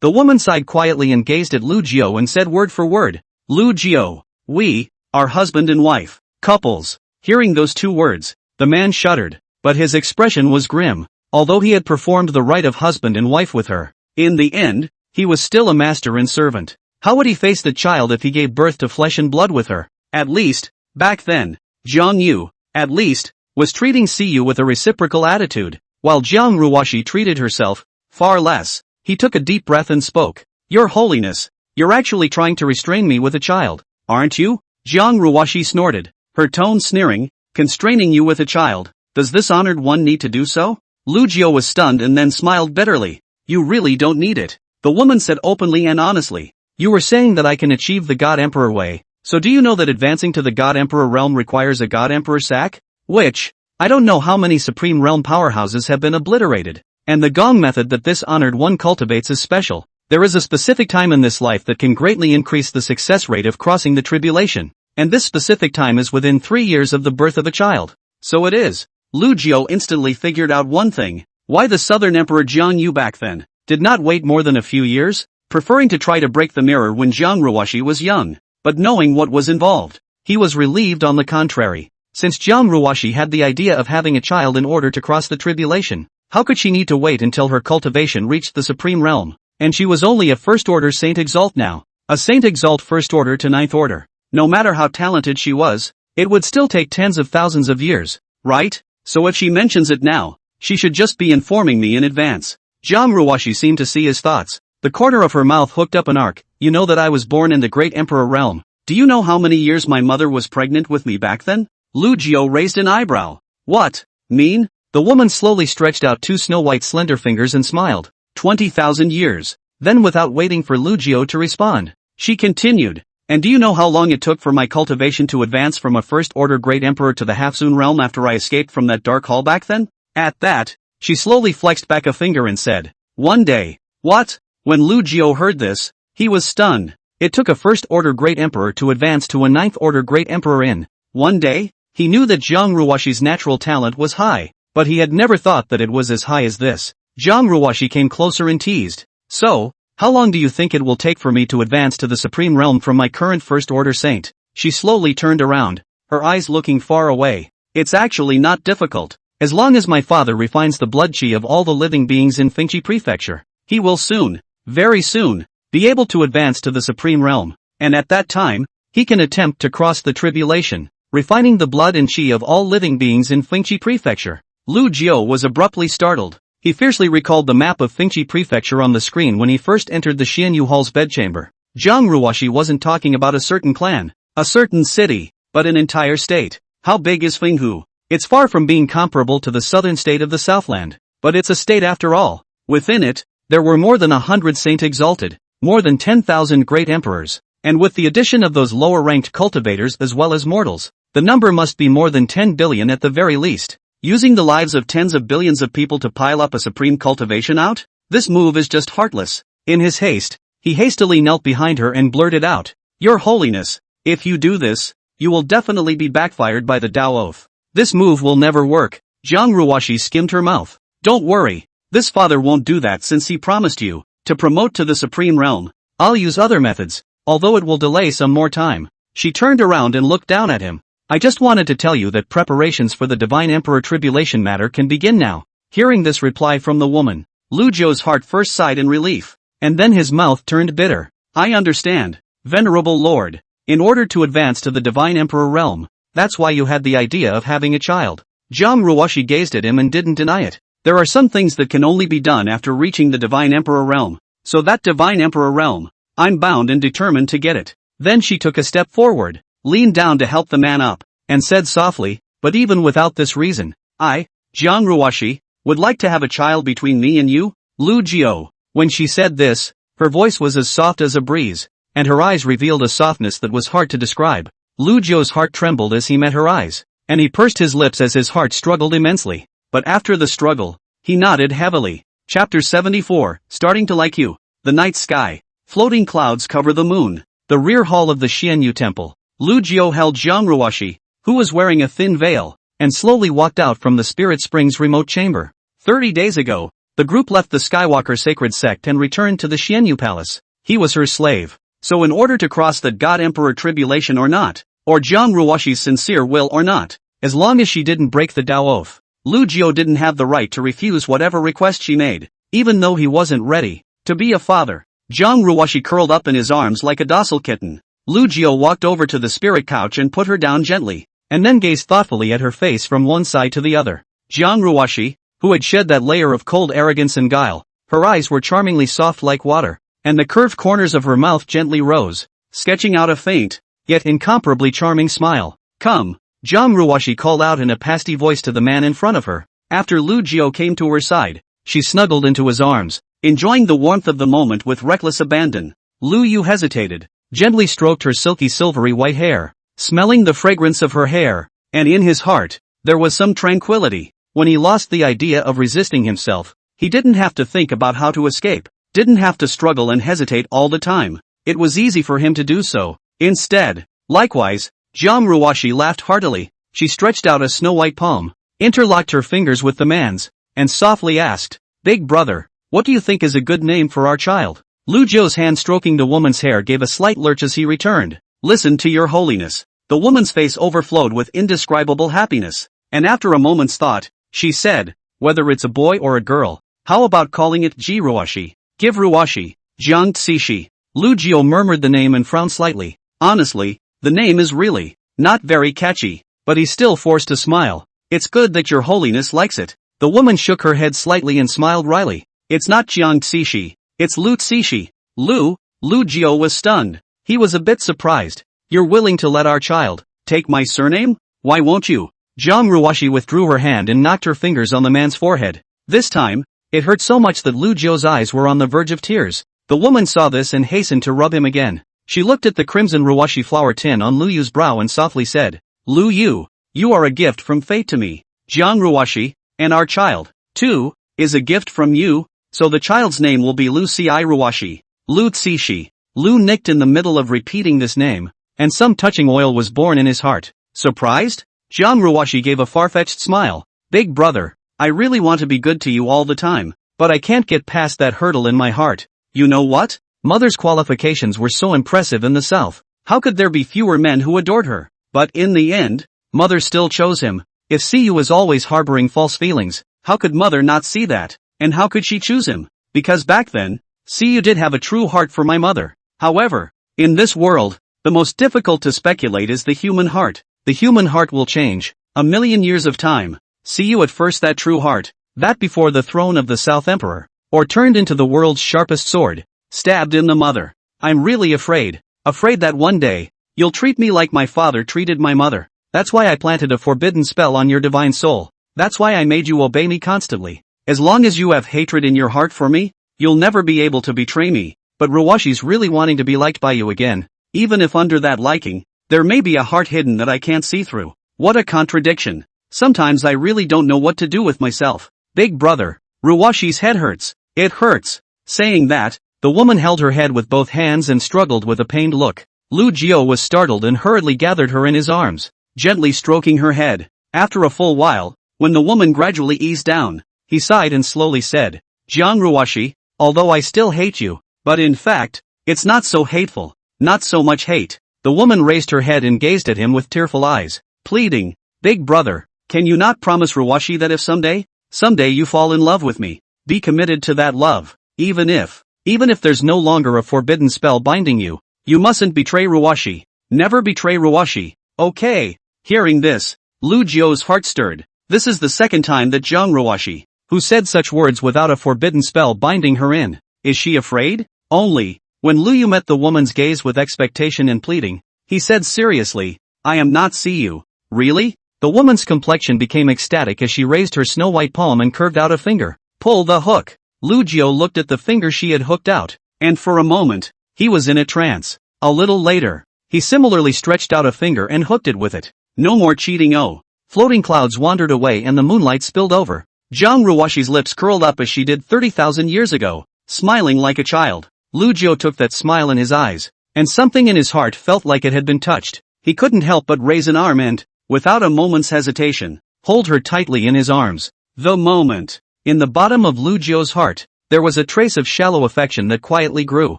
woman sighed quietly and gazed at Lu Jiao and said word for word, Lu Jiao, we are husband and wife, couples. Hearing those two words, the man shuddered, but his expression was grim. Although he had performed the rite of husband and wife with her, in the end, he was still a master and servant. How would he face the child if he gave birth to flesh and blood with her? At least, back then, Jiang Yu, at least, was treating Siyu with a reciprocal attitude, while Jiang Ruoshi treated herself, far less. He took a deep breath and spoke. Your Holiness, you're actually trying to restrain me with a child, aren't you? Jiang Ruoshi snorted, her tone sneering. Constraining you with a child, does this honored one need to do so? Lu Jiao was stunned and then smiled bitterly. You really don't need it. The woman said openly and honestly. You were saying that I can achieve the God Emperor way, so do you know that advancing to the God Emperor realm requires a God Emperor sack? Which, I don't know how many Supreme Realm powerhouses have been obliterated. And the Gong method that this honored one cultivates is special. There is a specific time in this life that can greatly increase the success rate of crossing the tribulation. And this specific time is within 3 years of the birth of a child. So it is. Lu Jiao instantly figured out one thing. Why the Southern Emperor Jiang Yu back then did not wait more than a few years, preferring to try to break the mirror when Jiang Ruoshi was young. But knowing what was involved, he was relieved on the contrary. Since Jiang Ruoshi had the idea of having a child in order to cross the tribulation, how could she need to wait until her cultivation reached the Supreme Realm? And she was only a First Order Saint Exalt now. A Saint Exalt First Order to Ninth Order. No matter how talented she was, it would still take tens of thousands of years, right? So if she mentions it now, she should just be informing me in advance. Jiang Ruoshi seemed to see his thoughts. The corner of her mouth hooked up an arc. You know that I was born in the Great Emperor realm. Do you know how many years my mother was pregnant with me back then? Lu Jiao raised an eyebrow. What? Mean? The woman slowly stretched out two snow-white slender fingers and smiled. 20,000 years. Then without waiting for Lu Jiao to respond, she continued. And do you know how long it took for my cultivation to advance from a First-Order Great Emperor to the Half-Zoon realm after I escaped from that dark hall back then? At that, she slowly flexed back a finger and said, 1 day. What? When Lu Jiao heard this, he was stunned. It took a First-Order Great Emperor to advance to a Ninth-Order Great Emperor in 1 day? He knew that Jiang Ruoshi's natural talent was high, but he had never thought that it was as high as this. Jiang Ruoshi came closer and teased. So, how long do you think it will take for me to advance to the Supreme Realm from my current First Order Saint? She slowly turned around, her eyes looking far away. It's actually not difficult. As long as my father refines the blood chi of all the living beings in Fengchi Prefecture, he will soon, very soon, be able to advance to the Supreme Realm. And at that time, he can attempt to cross the tribulation, refining the blood and chi of all living beings in Fengchi Prefecture. Lu Jiao was abruptly startled. He fiercely recalled the map of Fengchi Prefecture on the screen when he first entered the Xianyu Hall's bedchamber. Jiang Ruoshi wasn't talking about a certain clan, a certain city, but an entire state. How big is Fenghu? It's far from being comparable to the southern state of the Southland, but it's a state after all. Within it, there were more than 100 Saint Exalted, more than 10,000 great emperors, and with the addition of those lower-ranked cultivators as well as mortals, the number must be more than 10 billion at the very least. Using the lives of tens of billions of people to pile up a supreme cultivation out? This move is just heartless. In his haste, he hastily knelt behind her and blurted out, Your Holiness, if you do this, you will definitely be backfired by the Tao Oath. This move will never work. Jiang Ruoshi skimmed her mouth. Don't worry, this father won't do that since he promised you, to promote to the Supreme Realm. I'll use other methods, although it will delay some more time. She turned around and looked down at him. I just wanted to tell you that preparations for the Divine Emperor tribulation matter can begin now. Hearing this reply from the woman, Lu Jiao's heart first sighed in relief, and then his mouth turned bitter. I understand, Venerable Lord. In order to advance to the Divine Emperor realm, that's why you had the idea of having a child. Jiang Ruoshi gazed at him and didn't deny it. There are some things that can only be done after reaching the Divine Emperor realm. So that Divine Emperor realm, I'm bound and determined to get it. Then she took a step forward, leaned down to help the man up, and said softly, but even without this reason, I, Jiang Ruoshi, would like to have a child between me and you, Lu Jiao. When she said this, her voice was as soft as a breeze, and her eyes revealed a softness that was hard to describe. Lu Jiao's heart trembled as he met her eyes, and he pursed his lips as his heart struggled immensely. But after the struggle, he nodded heavily. Chapter 74, Starting to Like You. The night sky. Floating clouds cover the moon. The rear hall of the Xianyu temple, Lu Jiao held Jiang Ruoshi, who was wearing a thin veil, and slowly walked out from the Spirit Springs remote chamber. 30 days ago, the group left the Skywalker sacred sect and returned to the Xianyu Palace. He was her slave. So in order to cross the God Emperor tribulation or not, or Jiang Ruoshi's sincere will or not, as long as she didn't break the Dao oath, Lu Jiao didn't have the right to refuse whatever request she made, even though he wasn't ready to be a father. Jiang Ruoshi curled up in his arms like a docile kitten. Lu Jiao walked over to the spirit couch and put her down gently, and then gazed thoughtfully at her face from one side to the other. Jiang Ruoshi, who had shed that layer of cold arrogance and guile, her eyes were charmingly soft like water, and the curved corners of her mouth gently rose, sketching out a faint, yet incomparably charming smile. Come, Jiang Ruoshi called out in a pasty voice to the man in front of her. After Lu Jiao came to her side, she snuggled into his arms, enjoying the warmth of the moment with reckless abandon. Lu Yu hesitated, gently stroked her silky silvery white hair, smelling the fragrance of her hair, and in his heart, there was some tranquility. When he lost the idea of resisting himself, he didn't have to think about how to escape, didn't have to struggle and hesitate all the time. It was easy for him to do so. Instead, likewise, Jiang Ruoshi laughed heartily. She stretched out a snow-white palm, interlocked her fingers with the man's, and softly asked, "Big brother, what do you think is a good name for our child?" Lu Jiao's hand stroking the woman's hair gave a slight lurch as he returned, "Listen to your holiness." The woman's face overflowed with indescribable happiness, and after a moment's thought, she said, "Whether it's a boy or a girl, how about calling it Ji Ruoshi? Give Ruoshi, Jiang Xishi." Lu Jiao murmured the name and frowned slightly. Honestly, the name is really not very catchy, but he still forced a smile. "It's good that your holiness likes it." The woman shook her head slightly and smiled wryly. "It's not Jiang Xishi, it's Lu Xishi." Lu Jiao was stunned. He was a bit surprised. "You're willing to let our child take my surname? Why won't you?" Jiang Ruoshi withdrew her hand and knocked her fingers on the man's forehead. This time, it hurt so much that Lu Jiao's eyes were on the verge of tears. The woman saw this and hastened to rub him again. She looked at the crimson Ruoshi flower tin on Lu Yu's brow and softly said, "Lu Yu, you are a gift from fate to me. Jiang Ruoshi, and our child, too, is a gift from you, so the child's name will be Lu Ci Ruoshi, Lu Xishi." Lu nicked in the middle of repeating this name, and some touching oil was born in his heart. Surprised? Jiang Ruoshi gave a far-fetched smile. "Big brother, I really want to be good to you all the time, but I can't get past that hurdle in my heart. You know what? Mother's qualifications were so impressive in the South. How could there be fewer men who adored her? But in the end, Mother still chose him. If Siyu was always harboring false feelings, how could Mother not see that? And how could she choose him? Because back then, Siyu did have a true heart for my mother. However, in this world, the most difficult to speculate is the human heart. The human heart will change. A million years of time. Siyu at first that true heart, that before the throne of the South Emperor, or turned into the world's sharpest sword, stabbed in the mother. I'm really afraid that one day, you'll treat me like my father treated my mother. That's why I planted a forbidden spell on your divine soul. That's why I made you obey me constantly. As long as you have hatred in your heart for me, you'll never be able to betray me. But Ruoshi's really wanting to be liked by you again, even if under that liking, there may be a heart hidden that I can't see through. What a contradiction. Sometimes I really don't know what to do with myself. Big brother, Ruoshi's head hurts. It hurts." Saying that, the woman held her head with both hands and struggled with a pained look. Lu Jiao was startled and hurriedly gathered her in his arms, gently stroking her head. After a full while, when the woman gradually eased down, he sighed and slowly said, "Jiang Ruoshi, although I still hate you, but in fact, it's not so hateful, not so much hate." The woman raised her head and gazed at him with tearful eyes, pleading, "Big brother, can you not promise Ruoshi that if someday you fall in love with me, be committed to that love, even if there's no longer a forbidden spell binding you? You mustn't betray Ruoshi. Never betray Ruoshi, okay?" Hearing this, Lu Jiao's heart stirred. This is the second time that Jiang Ruoshi, who said such words without a forbidden spell binding her in. Is she afraid? Only, when Lu Yu met the woman's gaze with expectation and pleading, he said seriously, "I am not Siyu." "Really?" The woman's complexion became ecstatic as she raised her snow-white palm and curved out a finger. "Pull the hook." Lu Jiao looked at the finger she had hooked out, and for a moment, he was in a trance. A little later, he similarly stretched out a finger and hooked it with it. No more cheating. Oh. Floating clouds wandered away and the moonlight spilled over. Jiang Ruoshi's lips curled up as she did 30,000 years ago, smiling like a child. Lu Jiao took that smile in his eyes, and something in his heart felt like it had been touched. he couldn't help but raise an arm and, without a moment's hesitation, hold her tightly in his arms. The moment. In the bottom of Lu Jio's heart, there was a trace of shallow affection that quietly grew.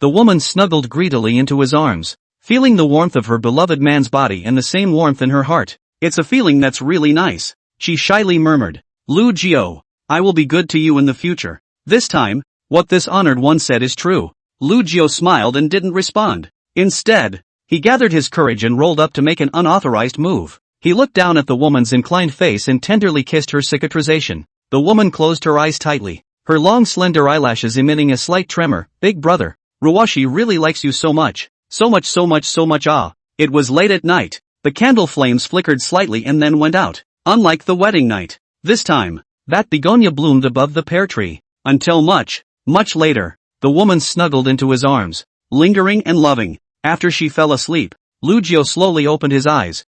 The woman snuggled greedily into his arms, feeling the warmth of her beloved man's body and the same warmth in her heart. It's a feeling that's really nice, she shyly murmured. Lu Jio, I will be good to you in the future. This time, what this honored one said is true. Lu Jio smiled and didn't respond. Instead, he gathered his courage and rolled up to make an unauthorized move. He looked down at the woman's inclined face and tenderly kissed her cicatrization. The woman closed her eyes tightly, her long slender eyelashes emitting a slight tremor. Big brother, Ruwashi really likes you so much. So much ah. It was late at night. The candle flames flickered slightly and then went out. Unlike the wedding night, this time, that begonia bloomed above the pear tree. Until much later, the woman snuggled into his arms, lingering and loving. After she fell asleep, Lu Jio slowly opened his eyes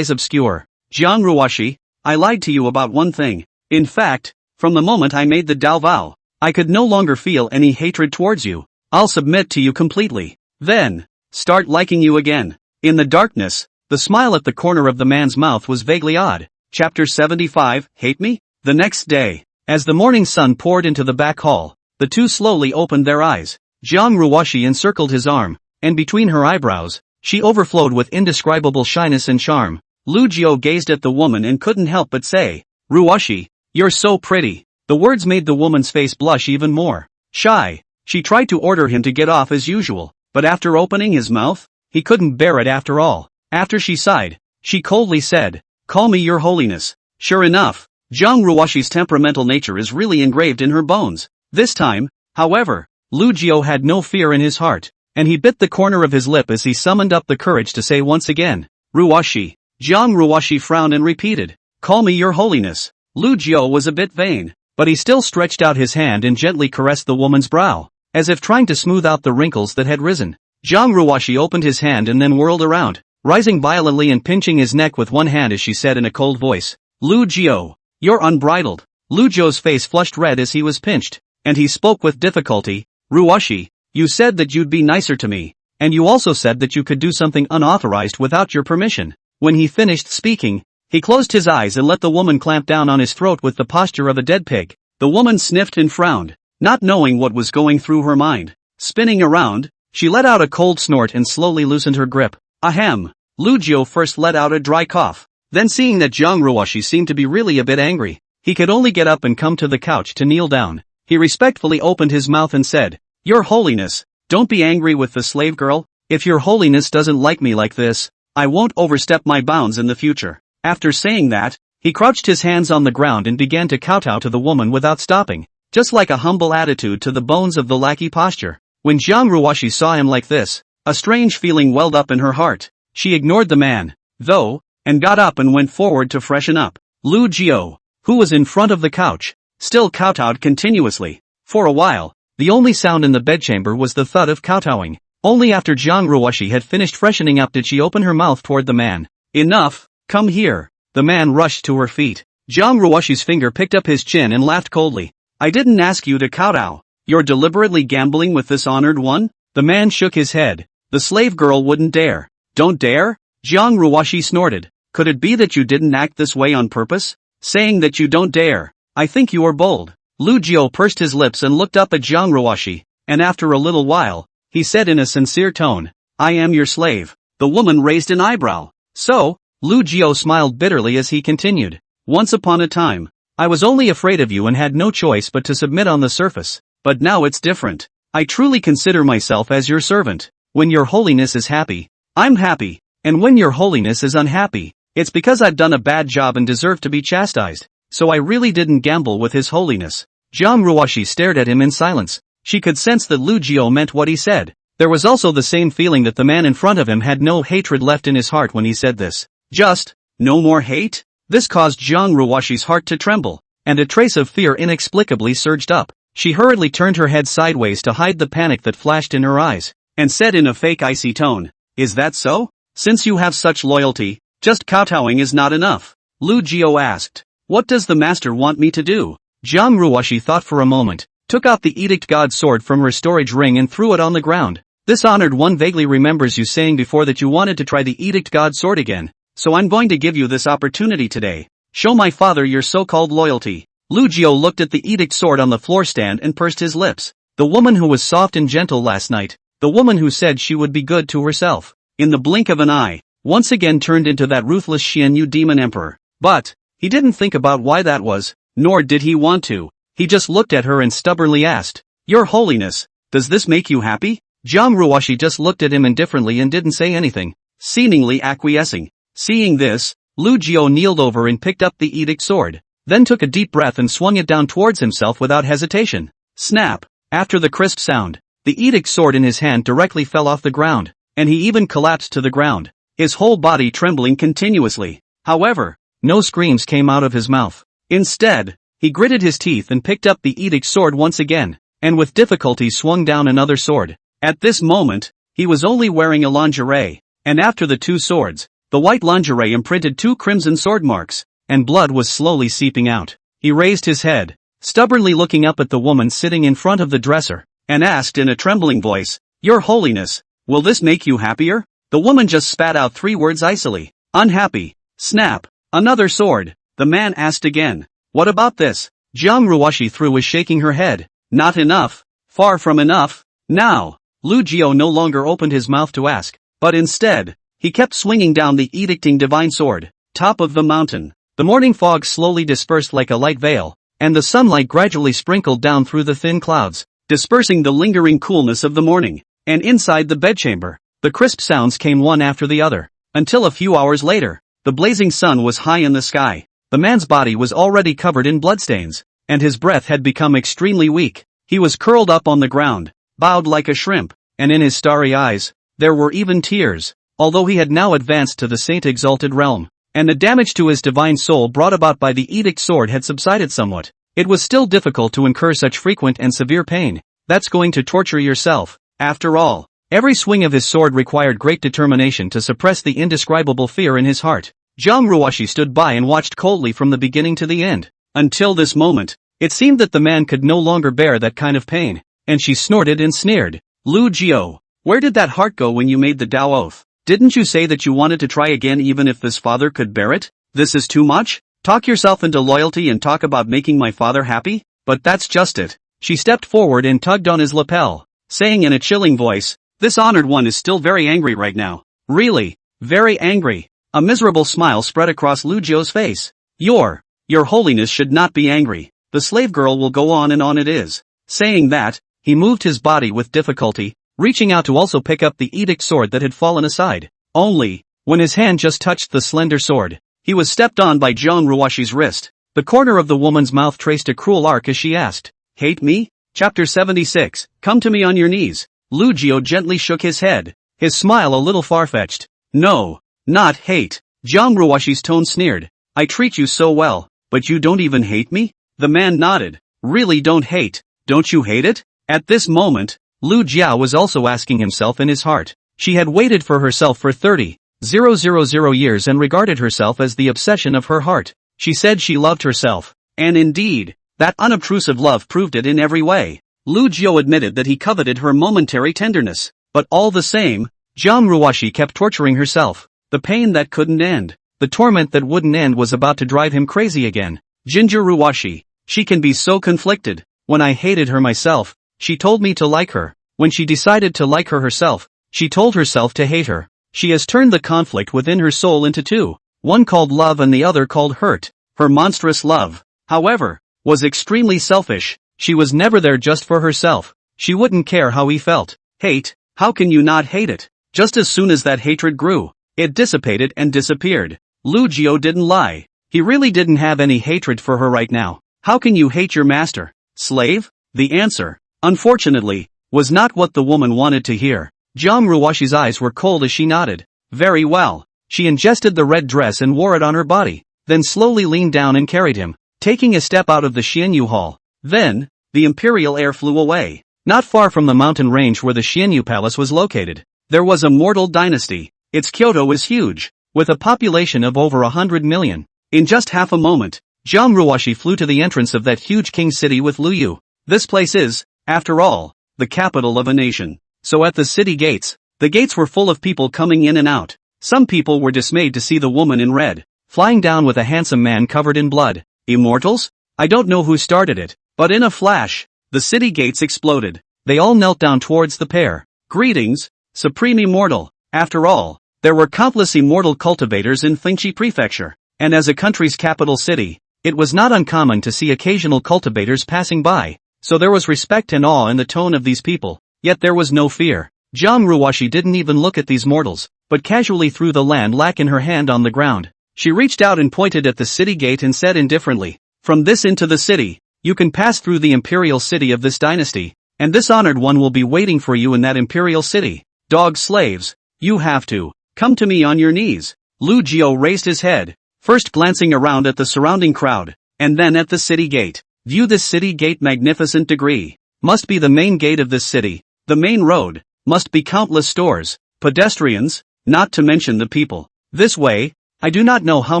obscure. Jiang Ruwashi, I lied to you about one thing. In fact, from the moment I made the Dao vow, I could no longer feel any hatred towards you. I'll submit to you completely. Then, start liking you again. In the darkness, the smile at the corner of the man's mouth was vaguely odd. Chapter 75, Hate Me? The next day, as the morning sun poured into the back hall, the two slowly opened their eyes. Jiang Ruwashi encircled his arm, and between her eyebrows, she overflowed with indescribable shyness and charm. Lu Jio gazed at the woman and couldn't help but say, Ruwashi, you're so pretty. The words made the woman's face blush even more. Shy, she tried to order him to get off as usual, but after opening his mouth, he couldn't bear it after all. After she sighed, she coldly said, Call me your holiness. Sure enough, Jiang Ruwashi's temperamental nature is really engraved in her bones. This time, however, Lu Jio had no fear in his heart, and he bit the corner of his lip as he summoned up the courage to say once again, Ruwashi. Jiang Ruwashi frowned and repeated, Call me your holiness. Lu Jio was a bit vain, but he still stretched out his hand and gently caressed the woman's brow, as if trying to smooth out the wrinkles that had risen. Jiang Ruwashi opened his hand and then whirled around, rising violently and pinching his neck with one hand as she said in a cold voice, Lu Jio, you're unbridled. Lu Jio's face flushed red as he was pinched, and he spoke with difficulty, Ruwashi, you said that you'd be nicer to me, and you also said that you could do something unauthorized without your permission. When he finished speaking, he closed his eyes and let the woman clamp down on his throat with the posture of a dead pig. The woman sniffed and frowned, not knowing what was going through her mind. Spinning around, she let out a cold snort and slowly loosened her grip. Ahem. Lu Jio first let out a dry cough. Then seeing that Jiang Ruwashi seemed to be really a bit angry, he could only get up and come to the couch to kneel down. He respectfully opened his mouth and said, Your Holiness, don't be angry with the slave girl. If your Holiness doesn't like me like this, I won't overstep my bounds in the future. After saying that, he crouched his hands on the ground and began to kowtow to the woman without stopping, just like a humble attitude to the bones of the lackey posture. When Jiang Ruwashi saw him like this, a strange feeling welled up in her heart. She ignored the man, though, and got up and went forward to freshen up. Lu Jio, who was in front of the couch, still kowtowed continuously. For a while, the only sound in the bedchamber was the thud of kowtowing. Only after Jiang Ruwashi had finished freshening up did she open her mouth toward the man. Enough, come here. The man rushed to her feet. Jiang Ruwashi's finger picked up his chin and laughed coldly. I didn't ask you to kowtow. You're deliberately gambling with this honored one? The man shook his head. The slave girl wouldn't dare. Don't dare? Jiang Ruwashi snorted. Could it be that you didn't act this way on purpose? Saying that you don't dare. I think you are bold. Lu Jio pursed his lips and looked up at Jiang Ruwashi, and after a little while, he said in a sincere tone, I am your slave. The woman raised an eyebrow. So? Lu Jio smiled bitterly as he continued. Once upon a time, I was only afraid of you and had no choice but to submit on the surface. But now it's different. I truly consider myself as your servant. When your holiness is happy, I'm happy. And when your holiness is unhappy, it's because I've done a bad job and deserve to be chastised. So I really didn't gamble with his holiness. Jiang Ruwashi stared at him in silence. She could sense that Lu Jio meant what he said. There was also the same feeling that the man in front of him had no hatred left in his heart when he said this. Just, no more hate? This caused Jiang Ruwashi's heart to tremble, and a trace of fear inexplicably surged up. She hurriedly turned her head sideways to hide the panic that flashed in her eyes, and said in a fake icy tone, Is that so? Since you have such loyalty, just kowtowing is not enough. Lu Jio asked, What does the master want me to do? Jiang Ruwashi thought for a moment, took out the Edict God sword from her storage ring and threw it on the ground. This honored one vaguely remembers you saying before that you wanted to try the Edict God sword again, so I'm going to give you this opportunity today. Show my father your so-called loyalty. Lu Jiao looked at the Edict sword on the floor stand and pursed his lips. The woman who was soft and gentle last night, the woman who said she would be good to herself, in the blink of an eye, once again turned into that ruthless Xianyu demon emperor. But he didn't think about why that was, nor did he want to. He just looked at her and stubbornly asked, "Your Holiness, does this make you happy?" Jiang Ruoshi just looked at him indifferently and didn't say anything, seemingly acquiescing. Seeing this, Lu Jiao kneeled over and picked up the Edict sword, then took a deep breath and swung it down towards himself without hesitation. Snap! After the crisp sound, the Edict sword in his hand directly fell off the ground, and he even collapsed to the ground, his whole body trembling continuously. However, no screams came out of his mouth. Instead, he gritted his teeth and picked up the Edict sword once again, and with difficulty swung down another sword. At this moment, he was only wearing a lingerie, and after the two swords, the white lingerie imprinted two crimson sword marks, and blood was slowly seeping out. He raised his head, stubbornly looking up at the woman sitting in front of the dresser, and asked in a trembling voice, "Your Holiness, will this make you happier?" The woman just spat out 3 words icily. "Unhappy." Snap! Another sword. The man asked again, "What about this?" Jiang Ruoshi threw was shaking her head. "Not enough. Far from enough." Now, Lu Jiao no longer opened his mouth to ask, but instead, he kept swinging down the edicting divine sword. Top of the mountain. The morning fog slowly dispersed like a light veil, and the sunlight gradually sprinkled down through the thin clouds, dispersing the lingering coolness of the morning. And inside the bedchamber, the crisp sounds came one after the other, until a few hours later, the blazing sun was high in the sky. The man's body was already covered in bloodstains, and his breath had become extremely weak. He was curled up on the ground, bowed like a shrimp, and in his starry eyes, there were even tears. Although he had now advanced to the saint-exalted realm, and the damage to his divine soul brought about by the Edict sword had subsided somewhat, it was still difficult to incur such frequent and severe pain. That's going to torture yourself. After all, every swing of his sword required great determination to suppress the indescribable fear in his heart. Jiang Ruoshi stood by and watched coldly from the beginning to the end. Until this moment, it seemed that the man could no longer bear that kind of pain, and she snorted and sneered. "Lu Jiao, where did that heart go when you made the Tao oath? Didn't you say that you wanted to try again even if this father could bear it? This is too much? Talk yourself into loyalty and talk about making my father happy? But that's just it." She stepped forward and tugged on his lapel, saying in a chilling voice, "This honored one is still very angry right now. Really, very angry." A miserable smile spread across Lu Jiao's face. Your Holiness should not be angry. The slave girl will go on and on it is." Saying that, he moved his body with difficulty, reaching out to also pick up the Edict sword that had fallen aside. Only, when his hand just touched the slender sword, he was stepped on by Jiang Ruoshi's wrist. The corner of the woman's mouth traced a cruel arc as she asked, "Hate me?" Chapter 76, Come to me on your knees. Lu Jiao gently shook his head, his smile a little far-fetched. "No, not hate." Jiang Ruoshi's tone sneered. "I treat you so well, but you don't even hate me?" The man nodded. "Really don't hate? Don't you hate it?" At this moment, Lu Jiao was also asking himself in his heart. She had waited for herself for 30,000 years and regarded herself as the obsession of her heart. She said she loved herself, and indeed, that unobtrusive love proved it in every way. Lu Jiao admitted that he coveted her momentary tenderness, but all the same, Jiang Ruoshi kept torturing herself. The pain that couldn't end, the torment that wouldn't end was about to drive him crazy again. Ginger Ruoshi, she can be so conflicted. When I hated her myself, she told me to like her. When she decided to like her herself, she told herself to hate her. She has turned the conflict within her soul into two, one called love and the other called hurt. Her monstrous love, however, was extremely selfish. She was never there just for herself. She wouldn't care how he felt. Hate, how can you not hate it? Just as soon as that hatred grew, it dissipated and disappeared. Lu Jiao didn't lie. He really didn't have any hatred for her right now. How can you hate your master? Slave? The answer, unfortunately, was not what the woman wanted to hear. Jiang Ruoshi's eyes were cold as she nodded. Very well. She ingested the red dress and wore it on her body, then slowly leaned down and carried him, taking a step out of the Xianyu hall. Then, the imperial air flew away. Not far from the mountain range where the Xianyu palace was located, there was a mortal dynasty. Its Kyoto was huge, with a population of over 100 million. In just half a moment, Jiang Ruoshi flew to the entrance of that huge king city with Lu Yu. This place is, after all, the capital of a nation. So at the city gates, the gates were full of people coming in and out. Some people were dismayed to see the woman in red, flying down with a handsome man covered in blood. Immortals? I don't know who started it, but in a flash, the city gates exploded. They all knelt down towards the pair. Greetings, Supreme Immortal. After all, there were countless immortal cultivators in Fengchi Prefecture, and as a country's capital city, it was not uncommon to see occasional cultivators passing by, so there was respect and awe in the tone of these people, yet there was no fear. Jiang Ruoshi didn't even look at these mortals, but casually threw the land lac in her hand on the ground. She reached out and pointed at the city gate and said indifferently, "From this into the city, you can pass through the imperial city of this dynasty, and this honored one will be waiting for you in that imperial city. Dog slaves, you have to come to me on your knees." Lu Jiao raised his head, first glancing around at the surrounding crowd, and then at the city gate. View this city gate magnificent degree. Must be the main gate of this city, the main road, must be countless stores, pedestrians, not to mention the people. This way, I do not know how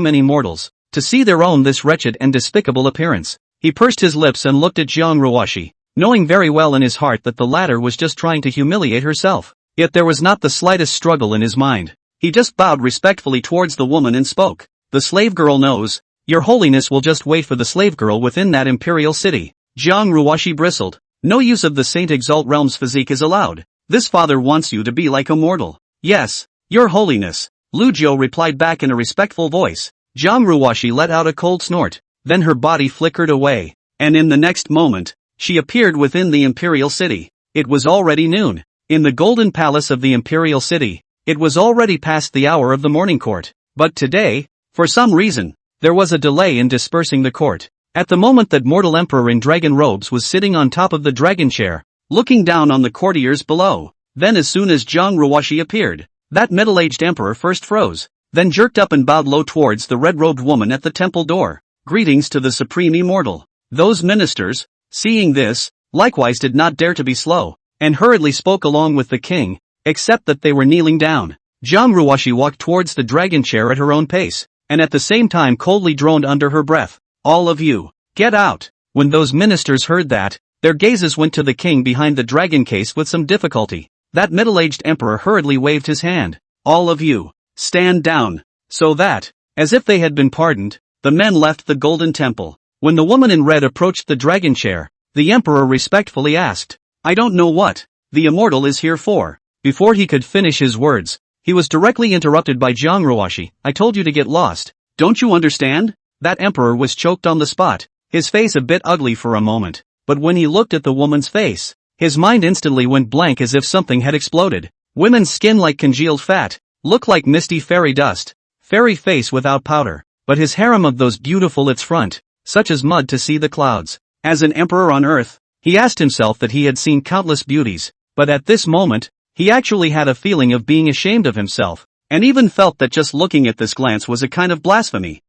many mortals, to see their own this wretched and despicable appearance. He pursed his lips and looked at Jiang Ruoshi, knowing very well in his heart that the latter was just trying to humiliate herself. Yet there was not the slightest struggle in his mind. He just bowed respectfully towards the woman and spoke. "The slave girl knows. Your holiness will just wait for the slave girl within that imperial city." Jiang Ruoshi bristled. "No use of the Saint Exalt Realm's physique is allowed. This father wants you to be like a mortal." "Yes, your holiness," Lu Jiao replied back in a respectful voice. Jiang Ruoshi let out a cold snort, then her body flickered away, and in the next moment, she appeared within the imperial city. It was already noon. In the golden palace of the imperial city, it was already past the hour of the morning court. But today, for some reason, there was a delay in dispersing the court. At the moment that mortal emperor in dragon robes was sitting on top of the dragon chair, looking down on the courtiers below, then as soon as Jiang Ruoshi appeared, that middle-aged emperor first froze, then jerked up and bowed low towards the red-robed woman at the temple door. "Greetings to the Supreme Immortal." Those ministers, seeing this, likewise did not dare to be slow, and hurriedly spoke along with the king, except that they were kneeling down. Jiang Ruoshi walked towards the dragon chair at her own pace, and at the same time coldly droned under her breath, "All of you, get out." When those ministers heard that, their gazes went to the king behind the dragon case with some difficulty. That middle-aged emperor hurriedly waved his hand. "All of you, stand down." So that, as if they had been pardoned, the men left the golden temple. When the woman in red approached the dragon chair, the emperor respectfully asked, "I don't know what the immortal is here for." Before he could finish his words, he was directly interrupted by Jiang Ruoshi. "I told you to get lost. Don't you understand?" That emperor was choked on the spot, his face a bit ugly for a moment, but when he looked at the woman's face, his mind instantly went blank as if something had exploded. Women's skin like congealed fat, look like misty fairy dust, fairy face without powder, but his harem of those beautiful its front, such as mud to see the clouds. As an emperor on earth, he asked himself that he had seen countless beauties, but at this moment, he actually had a feeling of being ashamed of himself, and even felt that just looking at this glance was a kind of blasphemy.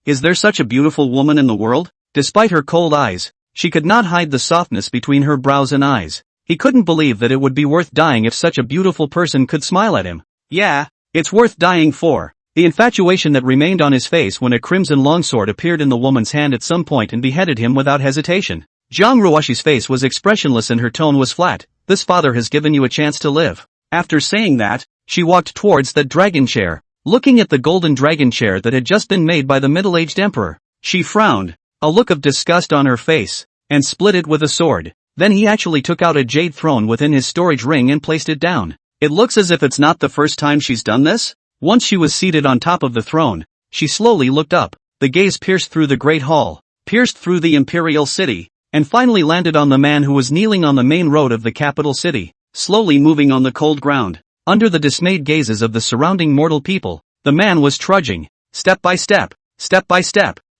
Is there such a beautiful woman in the world? Despite her cold eyes, she could not hide the softness between her brows and eyes. He couldn't believe that it would be worth dying if such a beautiful person could smile at him. Yeah, it's worth dying for. The infatuation that remained on his face when a crimson longsword appeared in the woman's hand at some point and beheaded him without hesitation. Jiang Ruoshi's face was expressionless and her tone was flat. "This father has given you a chance to live." After saying that, she walked towards that dragon chair, looking at the golden dragon chair that had just been made by the middle-aged emperor. She frowned, a look of disgust on her face, and split it with a sword. Then he actually took out a jade throne within his storage ring and placed it down. It looks as if it's not the first time she's done this. Once she was seated on top of the throne, she slowly looked up. The gaze pierced through the great hall, pierced through the imperial city, and finally landed on the man who was kneeling on the main road of the capital city, slowly moving on the cold ground. Under the dismayed gazes of the surrounding mortal people, the man was trudging, step by step,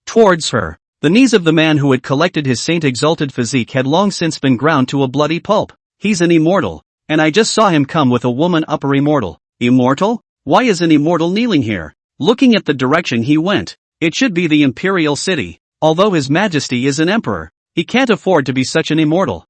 towards her. The knees of the man who had collected his saint-exalted physique had long since been ground to a bloody pulp. "He's an immortal, and I just saw him come with a woman upper immortal." "Immortal? Why is an immortal kneeling here?" Looking at the direction he went, it should be the imperial city. Although his majesty is an emperor, he can't afford to be such an immortal.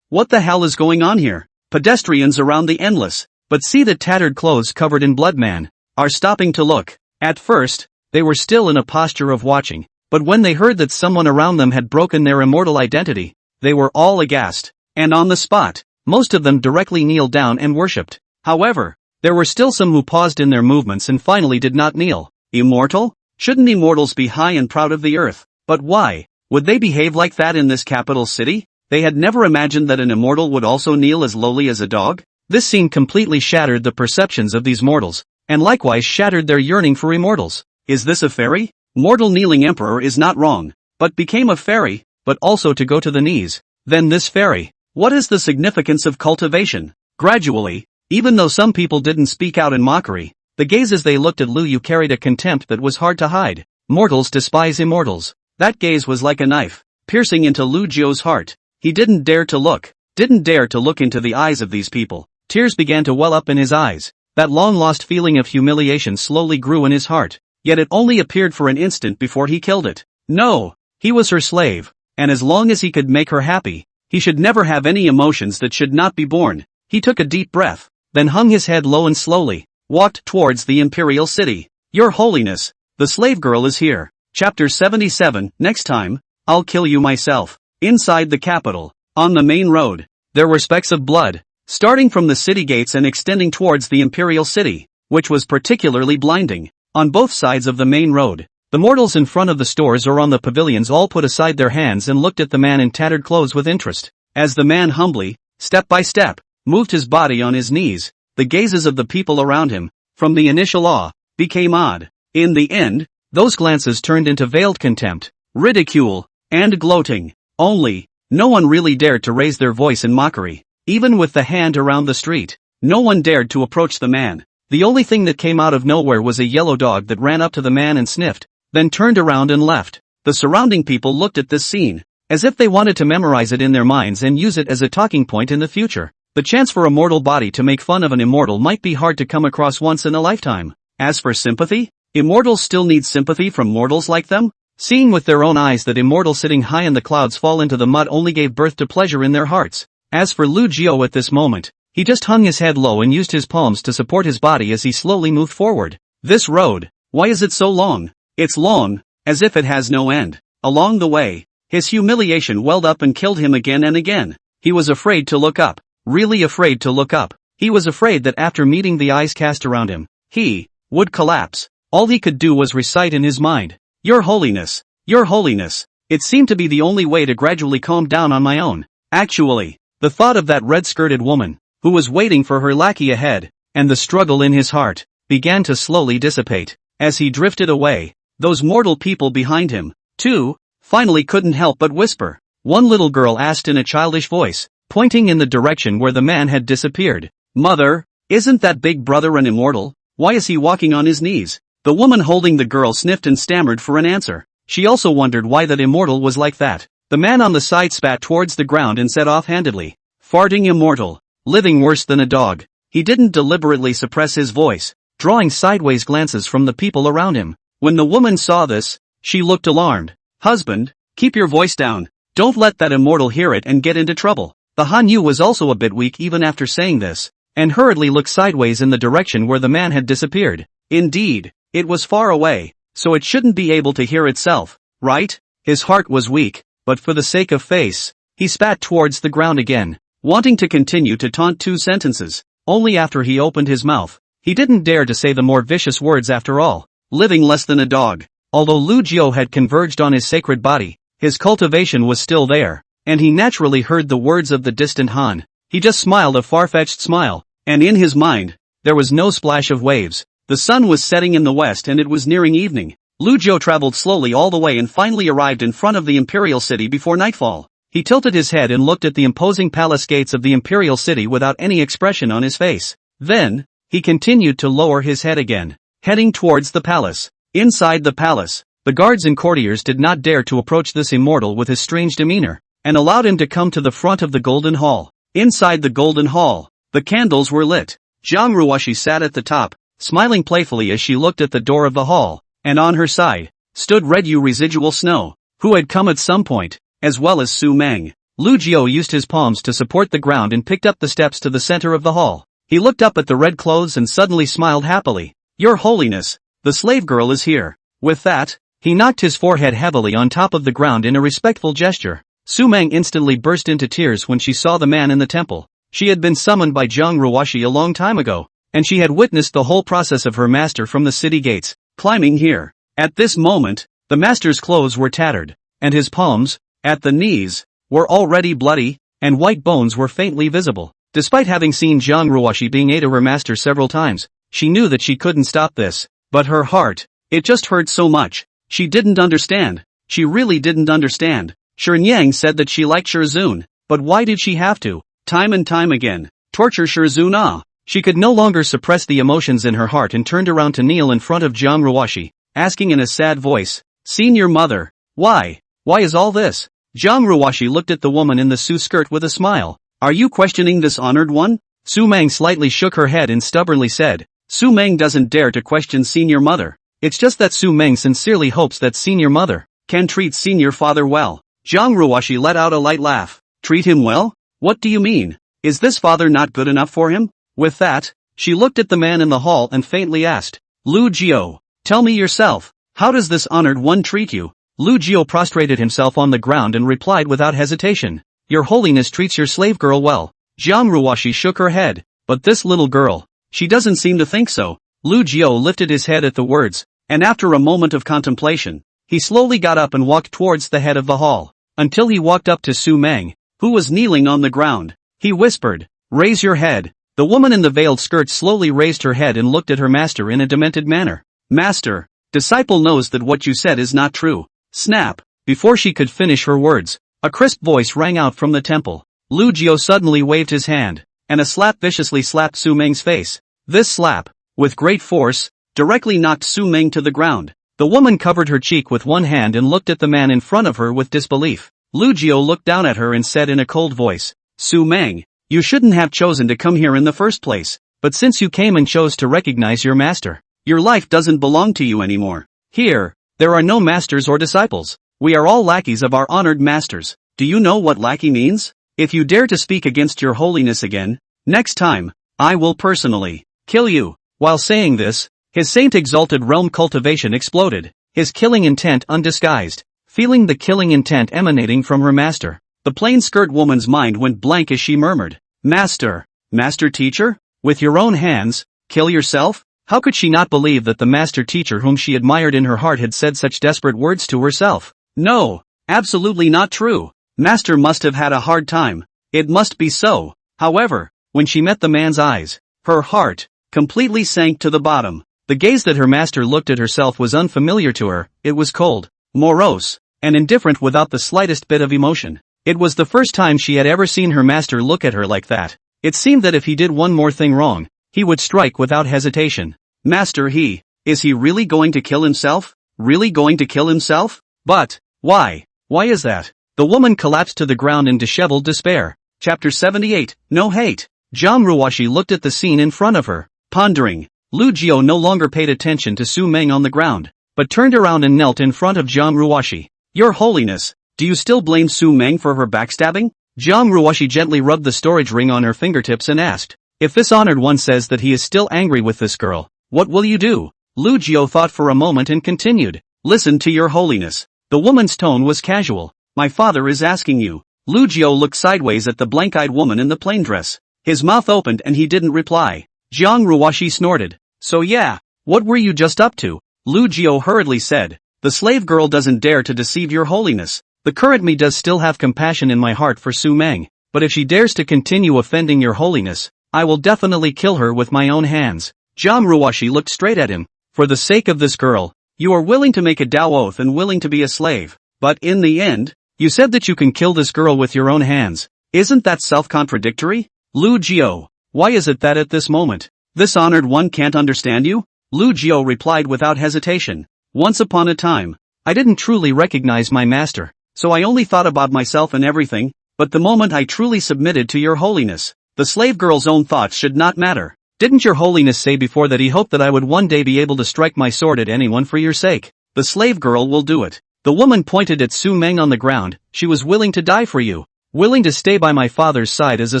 What the hell is going on here? Pedestrians around the endless, but see the tattered clothes covered in blood man, are stopping to look. At first, they were still in a posture of watching, but when they heard that someone around them had broken their immortal identity, they were all aghast. And on the spot, most of them directly kneeled down and worshipped. However, there were still some who paused in their movements and finally did not kneel. Immortal? Shouldn't immortals be high and proud of the earth? But why would they behave like that in this capital city? They had never imagined that an immortal would also kneel as lowly as a dog. This scene completely shattered the perceptions of these mortals, and likewise shattered their yearning for immortals. Is this a fairy? Mortal kneeling emperor is not wrong, but became a fairy, but also to go to the knees. Then this fairy. What is the significance of cultivation? Gradually, even though some people didn't speak out in mockery, the gaze as they looked at Lu Yu carried a contempt that was hard to hide. Mortals despise immortals. That gaze was like a knife, piercing into Lu Jio's heart. He didn't dare to look into the eyes of these people. Tears began to well up in his eyes. That long-lost feeling of humiliation slowly grew in his heart, yet it only appeared for an instant before he killed it. No, he was her slave, and as long as he could make her happy, he should never have any emotions that should not be born. He took a deep breath, then hung his head low and slowly walked towards the imperial city. Your Holiness, the slave girl is here. Chapter 77. Next time, I'll kill you myself. Inside the capital, on the main road, there were specks of blood, starting from the city gates and extending towards the imperial city, which was particularly blinding. On both sides of the main road, the mortals in front of the stores or on the pavilions all put aside their hands and looked at the man in tattered clothes with interest. As the man humbly, step by step, moved his body on his knees, the gazes of the people around him, from the initial awe, became odd. In the end, those glances turned into veiled contempt, ridicule, and gloating. Only, no one really dared to raise their voice in mockery. Even with the hand around the street, no one dared to approach the man. The only thing that came out of nowhere was a yellow dog that ran up to the man and sniffed, then turned around and left. The surrounding people looked at this scene, as if they wanted to memorize it in their minds and use it as a talking point in the future. The chance for a mortal body to make fun of an immortal might be hard to come across once in a lifetime. As for sympathy, immortals still need sympathy from mortals like them? Seeing with their own eyes that immortals sitting high in the clouds fall into the mud only gave birth to pleasure in their hearts. As for Lu Jio at this moment, he just hung his head low and used his palms to support his body as he slowly moved forward. This road, why is it so long? It's long, as if it has no end. Along the way, his humiliation welled up and killed him again and again. He was afraid to look up. Really afraid to look up. He was afraid that after meeting the eyes cast around him, he would collapse. All he could do was recite in his mind, Your Holiness, Your Holiness. It seemed to be the only way to gradually calm down on my own. Actually, the thought of that red-skirted woman, who was waiting for her lackey ahead, and the struggle in his heart, began to slowly dissipate. As he drifted away, those mortal people behind him, too, finally couldn't help but whisper. One little girl asked in a childish voice, pointing in the direction where the man had disappeared, Mother, isn't that big brother an immortal? Why is he walking on his knees? The woman holding the girl sniffed and stammered for an answer. She also wondered why that immortal was like that. The man on the side spat towards the ground and said offhandedly, Farting immortal, living worse than a dog. He didn't deliberately suppress his voice, drawing sideways glances from the people around him. When the woman saw this, she looked alarmed. Husband, keep your voice down. Don't let that immortal hear it and get into trouble. The Hanyu was also a bit weak even after saying this, and hurriedly looked sideways in the direction where the man had disappeared. Indeed, it was far away, so it shouldn't be able to hear itself, right? His heart was weak, but for the sake of face, he spat towards the ground again, wanting to continue to taunt 2 sentences. Only after he opened his mouth, he didn't dare to say the more vicious words after all. Living less than a dog. Although Lu Jio had converged on his sacred body, his cultivation was still there, and he naturally heard the words of the distant Han. He just smiled a far-fetched smile, and in his mind, there was no splash of waves. The sun was setting in the west and it was nearing evening. Lu Jio traveled slowly all the way and finally arrived in front of the imperial city before nightfall. He tilted his head and looked at the imposing palace gates of the imperial city without any expression on his face. Then, he continued to lower his head again, heading towards the palace. Inside the palace, the guards and courtiers did not dare to approach this immortal with his strange demeanor, and allowed him to come to the front of the golden hall. Inside the golden hall, the candles were lit. Zhang Ruoshi sat at the top, smiling playfully as she looked at the door of the hall, and on her side, stood Red Yu Residual Snow, who had come at some point, as well as Su Meng. Lu Jio used his palms to support the ground and picked up the steps to the center of the hall. He looked up at the red clothes and suddenly smiled happily. Your Holiness, the slave girl is here. With that, he knocked his forehead heavily on top of the ground in a respectful gesture. Su Meng instantly burst into tears when she saw the man in the temple. She had been summoned by Jiang Ruoshi a long time ago, and she had witnessed the whole process of her master from the city gates, climbing here. At this moment, the master's clothes were tattered, and his palms, at the knees, were already bloody, and white bones were faintly visible. Despite having seen Jiang Ruoshi being aided her master several times, she knew that she couldn't stop this, but her heart, it just hurt so much. She didn't understand. She really didn't understand. Shinyang said that she liked Shirzun, but why did she have to, time and time again, torture Shirzun? She could no longer suppress the emotions in her heart and turned around to kneel in front of Jiang Ruoshi, asking in a sad voice, "Senior mother, why? Why is all this?" Jiang Ruoshi looked at the woman in the Su skirt with a smile. "Are you questioning this honored one?" Su Meng slightly shook her head and stubbornly said, "Su Meng doesn't dare to question senior mother. It's just that Su Meng sincerely hopes that senior mother can treat senior father well." Jiang Ruoshi let out a light laugh. "Treat him well? What do you mean? Is this father not good enough for him?" With that, she looked at the man in the hall and faintly asked, "Lu Jiao, tell me yourself, how does this honored one treat you?" Lu Jiao prostrated himself on the ground and replied without hesitation, "Your holiness treats your slave girl well." Jiang Ruoshi shook her head, "But this little girl, she doesn't seem to think so." Lu Jiao lifted his head at the words, and after a moment of contemplation, he slowly got up and walked towards the head of the hall, until he walked up to Su Meng, who was kneeling on the ground. He whispered, "Raise your head." The woman in the veiled skirt slowly raised her head and looked at her master in a demented manner. "Master, disciple knows that what you said is not true." Snap! Before she could finish her words, a crisp voice rang out from the temple. Lu Jiao suddenly waved his hand, and a slap viciously slapped Su Meng's face. This slap, with great force, directly knocked Su Meng to the ground. The woman covered her cheek with one hand and looked at the man in front of her with disbelief. Lu Jiao looked down at her and said in a cold voice, "Su Meng, you shouldn't have chosen to come here in the first place, but since you came and chose to recognize your master, your life doesn't belong to you anymore. Here, there are no masters or disciples. We are all lackeys of our honored masters. Do you know what lackey means? If you dare to speak against your holiness again, next time, I will personally kill you." While saying this, his saint-exalted realm cultivation exploded, his killing intent undisguised. Feeling the killing intent emanating from her master, the plain skirt woman's mind went blank as she murmured, "Master, master teacher, with your own hands, kill yourself?" How could she not believe that the master teacher whom she admired in her heart had said such desperate words to herself? No, absolutely not true. Master must have had a hard time. It must be so. However, when she met the man's eyes, her heart completely sank to the bottom. The gaze that her master looked at herself was unfamiliar to her. It was cold, morose, and indifferent without the slightest bit of emotion. It was the first time she had ever seen her master look at her like that. It seemed that if he did one more thing wrong, he would strike without hesitation. Master, is he really going to kill himself? Really going to kill himself? But, why? Why is that? The woman collapsed to the ground in disheveled despair. Chapter 78, No Hate. Jiang Ruoshi looked at the scene in front of her, pondering. Lu Jiao no longer paid attention to Su Meng on the ground, but turned around and knelt in front of Jiang Ruoshi. "Your holiness, do you still blame Su Meng for her backstabbing?" Jiang Ruoshi gently rubbed the storage ring on her fingertips and asked, "If this honored one says that he is still angry with this girl, what will you do?" Lu Jiao thought for a moment and continued, "Listen to your holiness." The woman's tone was casual. "My father is asking you." Lu Jiao looked sideways at the blank-eyed woman in the plain dress. His mouth opened and he didn't reply. Jiang Ruoshi snorted. "So yeah, what were you just up to?" Lu Jiao hurriedly said, "The slave girl doesn't dare to deceive your holiness. The current me does still have compassion in my heart for Su Meng, but if she dares to continue offending your holiness, I will definitely kill her with my own hands." Jiang Ruoshi looked straight at him. "For the sake of this girl, you are willing to make a Dao oath and willing to be a slave, but in the end, you said that you can kill this girl with your own hands. Isn't that self-contradictory?" Lu Jiao, why is it that at this moment, this honored one can't understand you? Lu Jiao replied without hesitation. "Once upon a time, I didn't truly recognize my master, so I only thought about myself and everything, but the moment I truly submitted to your holiness, the slave girl's own thoughts should not matter. Didn't your holiness say before that he hoped that I would one day be able to strike my sword at anyone for your sake? The slave girl will do it." The woman pointed at Su Meng on the ground. "She was willing to die for you, willing to stay by my father's side as a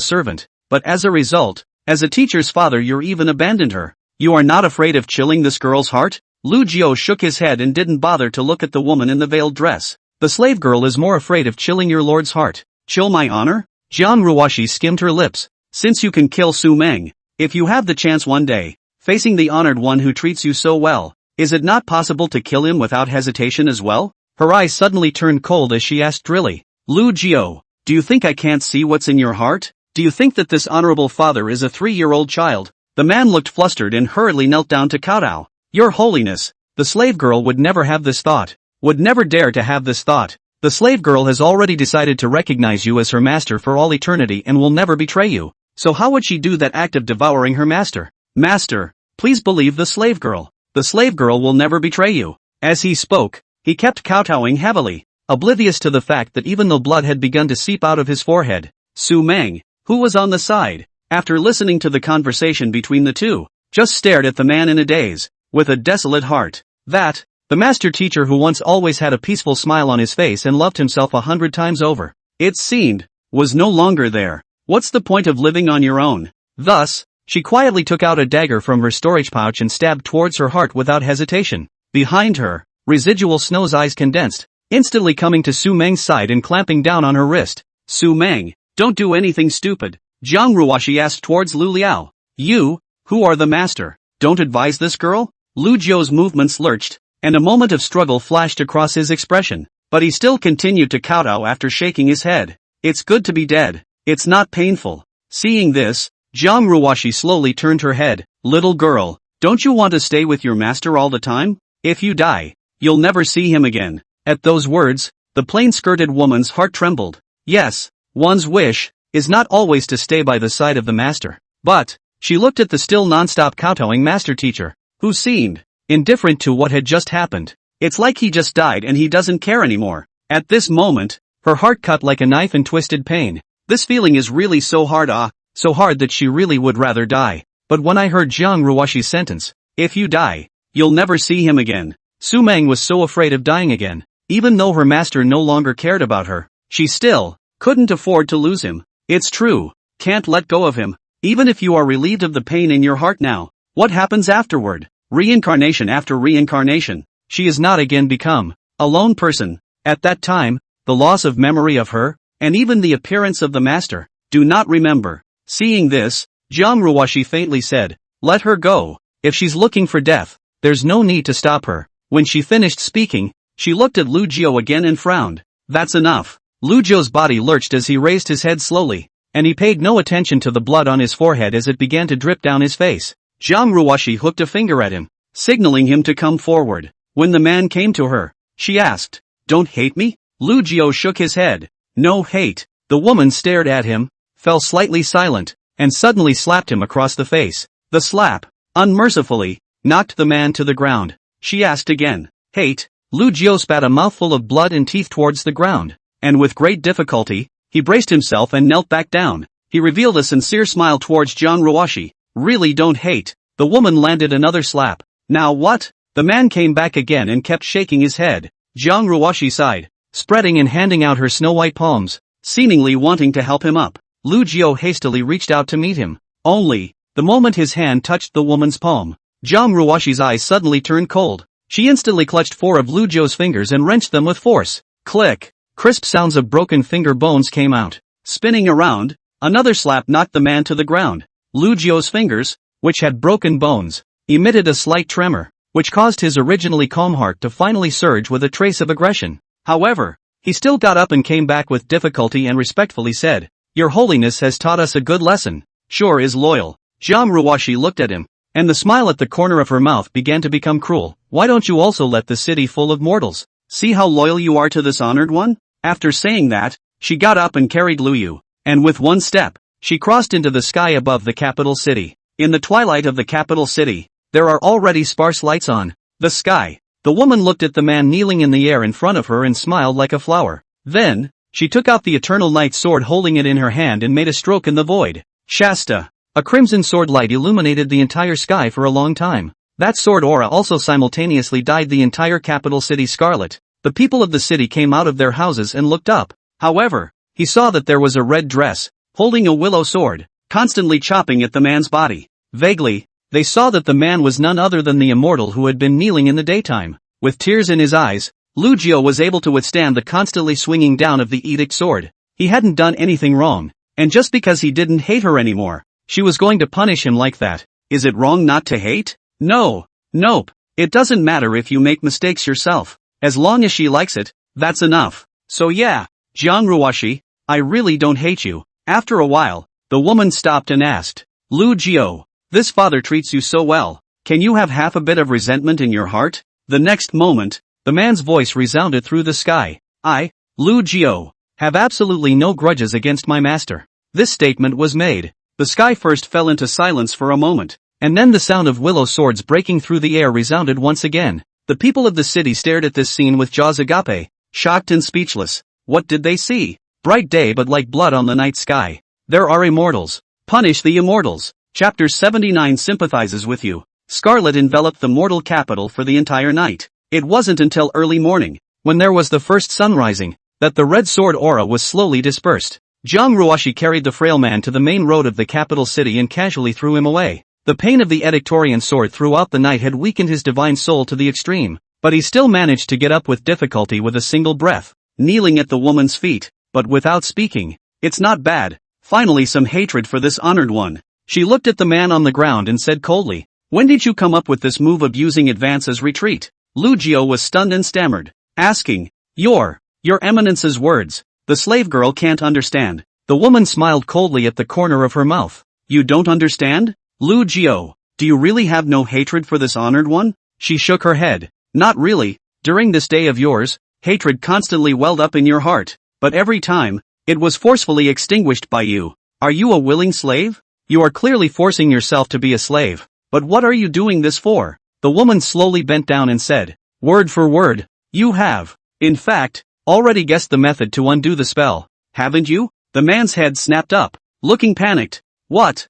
servant, but as a result, as a teacher's father you even abandoned her. You are not afraid of chilling this girl's heart?" Lu Jiao shook his head and didn't bother to look at the woman in the veiled dress. "The slave girl is more afraid of chilling your lord's heart." "Chill my honor?" Jiang Ruoshi skimmed her lips. since you can kill Su Meng, if you have the chance one day, facing the honored one who treats you so well, is it not possible to kill him without hesitation as well? Her eyes suddenly turned cold as she asked drily, Lu Jiao, do you think I can't see what's in your heart? Do you think that this honorable father is a 3-year-old child? The man looked flustered and hurriedly knelt down to kowtow. Your Holiness, the slave girl would never have this thought, would never dare to have this thought. The slave girl has already decided to recognize you as her master for all eternity and will never betray you. So how would she do that act of devouring her master? Master, please believe the slave girl. The slave girl will never betray you. As he spoke, he kept kowtowing heavily, oblivious to the fact that even though blood had begun to seep out of his forehead, Su Meng, who was on the side, after listening to the conversation between the two, just stared at the man in a daze, with a desolate heart. That, the master teacher who once always had a peaceful smile on his face and loved himself 100 times over, it seemed, was no longer there. What's the point of living on your own? Thus, she quietly took out a dagger from her storage pouch and stabbed towards her heart without hesitation. Behind her, Residual Snow's eyes condensed, instantly coming to Su Meng's side and clamping down on her wrist. Su Meng, don't do anything stupid. Jiang Ruoshi asked towards Lu Liao. You, who are the master, don't advise this girl? Lu Jiao's movements lurched, and a moment of struggle flashed across his expression, but he still continued to kowtow after shaking his head. It's good to be dead. It's not painful. Seeing this, Jiang Ruoshi slowly turned her head. Little girl, don't you want to stay with your master all the time? If you die, you'll never see him again. At those words, the plain-skirted woman's heart trembled. Yes, one's wish is not always to stay by the side of the master. But, she looked at the still non-stop kowtowing master teacher, who seemed indifferent to what had just happened. It's like he just died and he doesn't care anymore. At this moment, her heart cut like a knife in twisted pain. This feeling is really so hard, so hard that she really would rather die. But when I heard Jiang Ruoshi's sentence, if you die, you'll never see him again, Su Meng was so afraid of dying again. Even though her master no longer cared about her, she still couldn't afford to lose him. It's true, can't let go of him. Even if you are relieved of the pain in your heart now, what happens afterward? Reincarnation after reincarnation. She is not again become a lone person. At that time, the loss of memory of her, and even the appearance of the master, do not remember. Seeing this, Jiang Ruoshi faintly said, let her go. If she's looking for death, there's no need to stop her. When she finished speaking, she looked at Lu Jiao again and frowned. That's enough. Lu Jiao's body lurched as he raised his head slowly, and he paid no attention to the blood on his forehead as it began to drip down his face. Jiang Ruoshi hooked a finger at him, signaling him to come forward. When the man came to her, she asked, don't hate me? Lu Jiao shook his head. No hate. The woman stared at him, fell slightly silent, and suddenly slapped him across the face. The slap, unmercifully, knocked the man to the ground. She asked again, hate? Lu Jiao spat a mouthful of blood and teeth towards the ground, and with great difficulty, he braced himself and knelt back down. He revealed a sincere smile towards Jiang Ruoshi. Really don't hate. The woman landed another slap. Now what? The man came back again and kept shaking his head. Jiang Ruoshi sighed, spreading and handing out her snow-white palms, seemingly wanting to help him up. Lu Jiao hastily reached out to meet him. Only, the moment his hand touched the woman's palm, Jiang Ruoshi's eyes suddenly turned cold. She instantly clutched 4 of Lu Jiao's fingers and wrenched them with force. Click! Crisp sounds of broken finger bones came out. Spinning around, another slap knocked the man to the ground. Lu Jiao's fingers, which had broken bones, emitted a slight tremor, which caused his originally calm heart to finally surge with a trace of aggression. However, he still got up and came back with difficulty and respectfully said, Your Holiness has taught us a good lesson. Sure is loyal. Jiang Ruoshi looked at him, and the smile at the corner of her mouth began to become cruel. Why don't you also let the city full of mortals see how loyal you are to this honored one? After saying that, she got up and carried Lu Yu, and with one step, she crossed into the sky above the capital city. In the twilight of the capital city, there are already sparse lights on the sky. The woman looked at the man kneeling in the air in front of her and smiled like a flower. Then, she took out the Eternal Night sword holding it in her hand and made a stroke in the void. Shasta! A crimson sword light illuminated the entire sky for a long time. That sword aura also simultaneously dyed the entire capital city scarlet. The people of the city came out of their houses and looked up. However, he saw that there was a red dress, holding a willow sword, constantly chopping at the man's body. Vaguely, they saw that the man was none other than the immortal who had been kneeling in the daytime. With tears in his eyes, Lu Jiao was able to withstand the constantly swinging down of the edict sword. He hadn't done anything wrong. And just because he didn't hate her anymore, she was going to punish him like that. Is it wrong not to hate? No. Nope. It doesn't matter if you make mistakes yourself. As long as she likes it, that's enough. So yeah, Jiang Ruoshi, I really don't hate you. After a while, the woman stopped and asked, Lu Jiao, this father treats you so well. Can you have half a bit of resentment in your heart? The next moment, the man's voice resounded through the sky. I, Lu Jiao, have absolutely no grudges against my master. This statement was made. The sky first fell into silence for a moment, and then the sound of willow swords breaking through the air resounded once again. The people of the city stared at this scene with jaws agape, shocked and speechless. What did they see? Bright day but like blood on the night sky. There are immortals. Punish the immortals. Chapter 79 sympathizes with you. Scarlet enveloped the mortal capital for the entire night. It wasn't until early morning, when there was the first sun rising, that the red sword aura was slowly dispersed. Jiang Ruoshi carried the frail man to the main road of the capital city and casually threw him away. The pain of the Edictorian sword throughout the night had weakened his divine soul to the extreme, but he still managed to get up with difficulty with a single breath, kneeling at the woman's feet, but without speaking. It's not bad. Finally some hatred for this honored one. She looked at the man on the ground and said coldly, when did you come up with this move of using advance as retreat? Lu Jiao was stunned and stammered, asking, Your Eminence's words. The slave girl can't understand. The woman smiled coldly at the corner of her mouth. You don't understand? Lu Jiao, do you really have no hatred for this honored one? She shook her head. Not really. During this day of yours, hatred constantly welled up in your heart, but every time, it was forcefully extinguished by you. Are you a willing slave? You are clearly forcing yourself to be a slave. But what are you doing this for? The woman slowly bent down and said, word for word, you have, in fact, already guessed the method to undo the spell, haven't you? The man's head snapped up, looking panicked. What?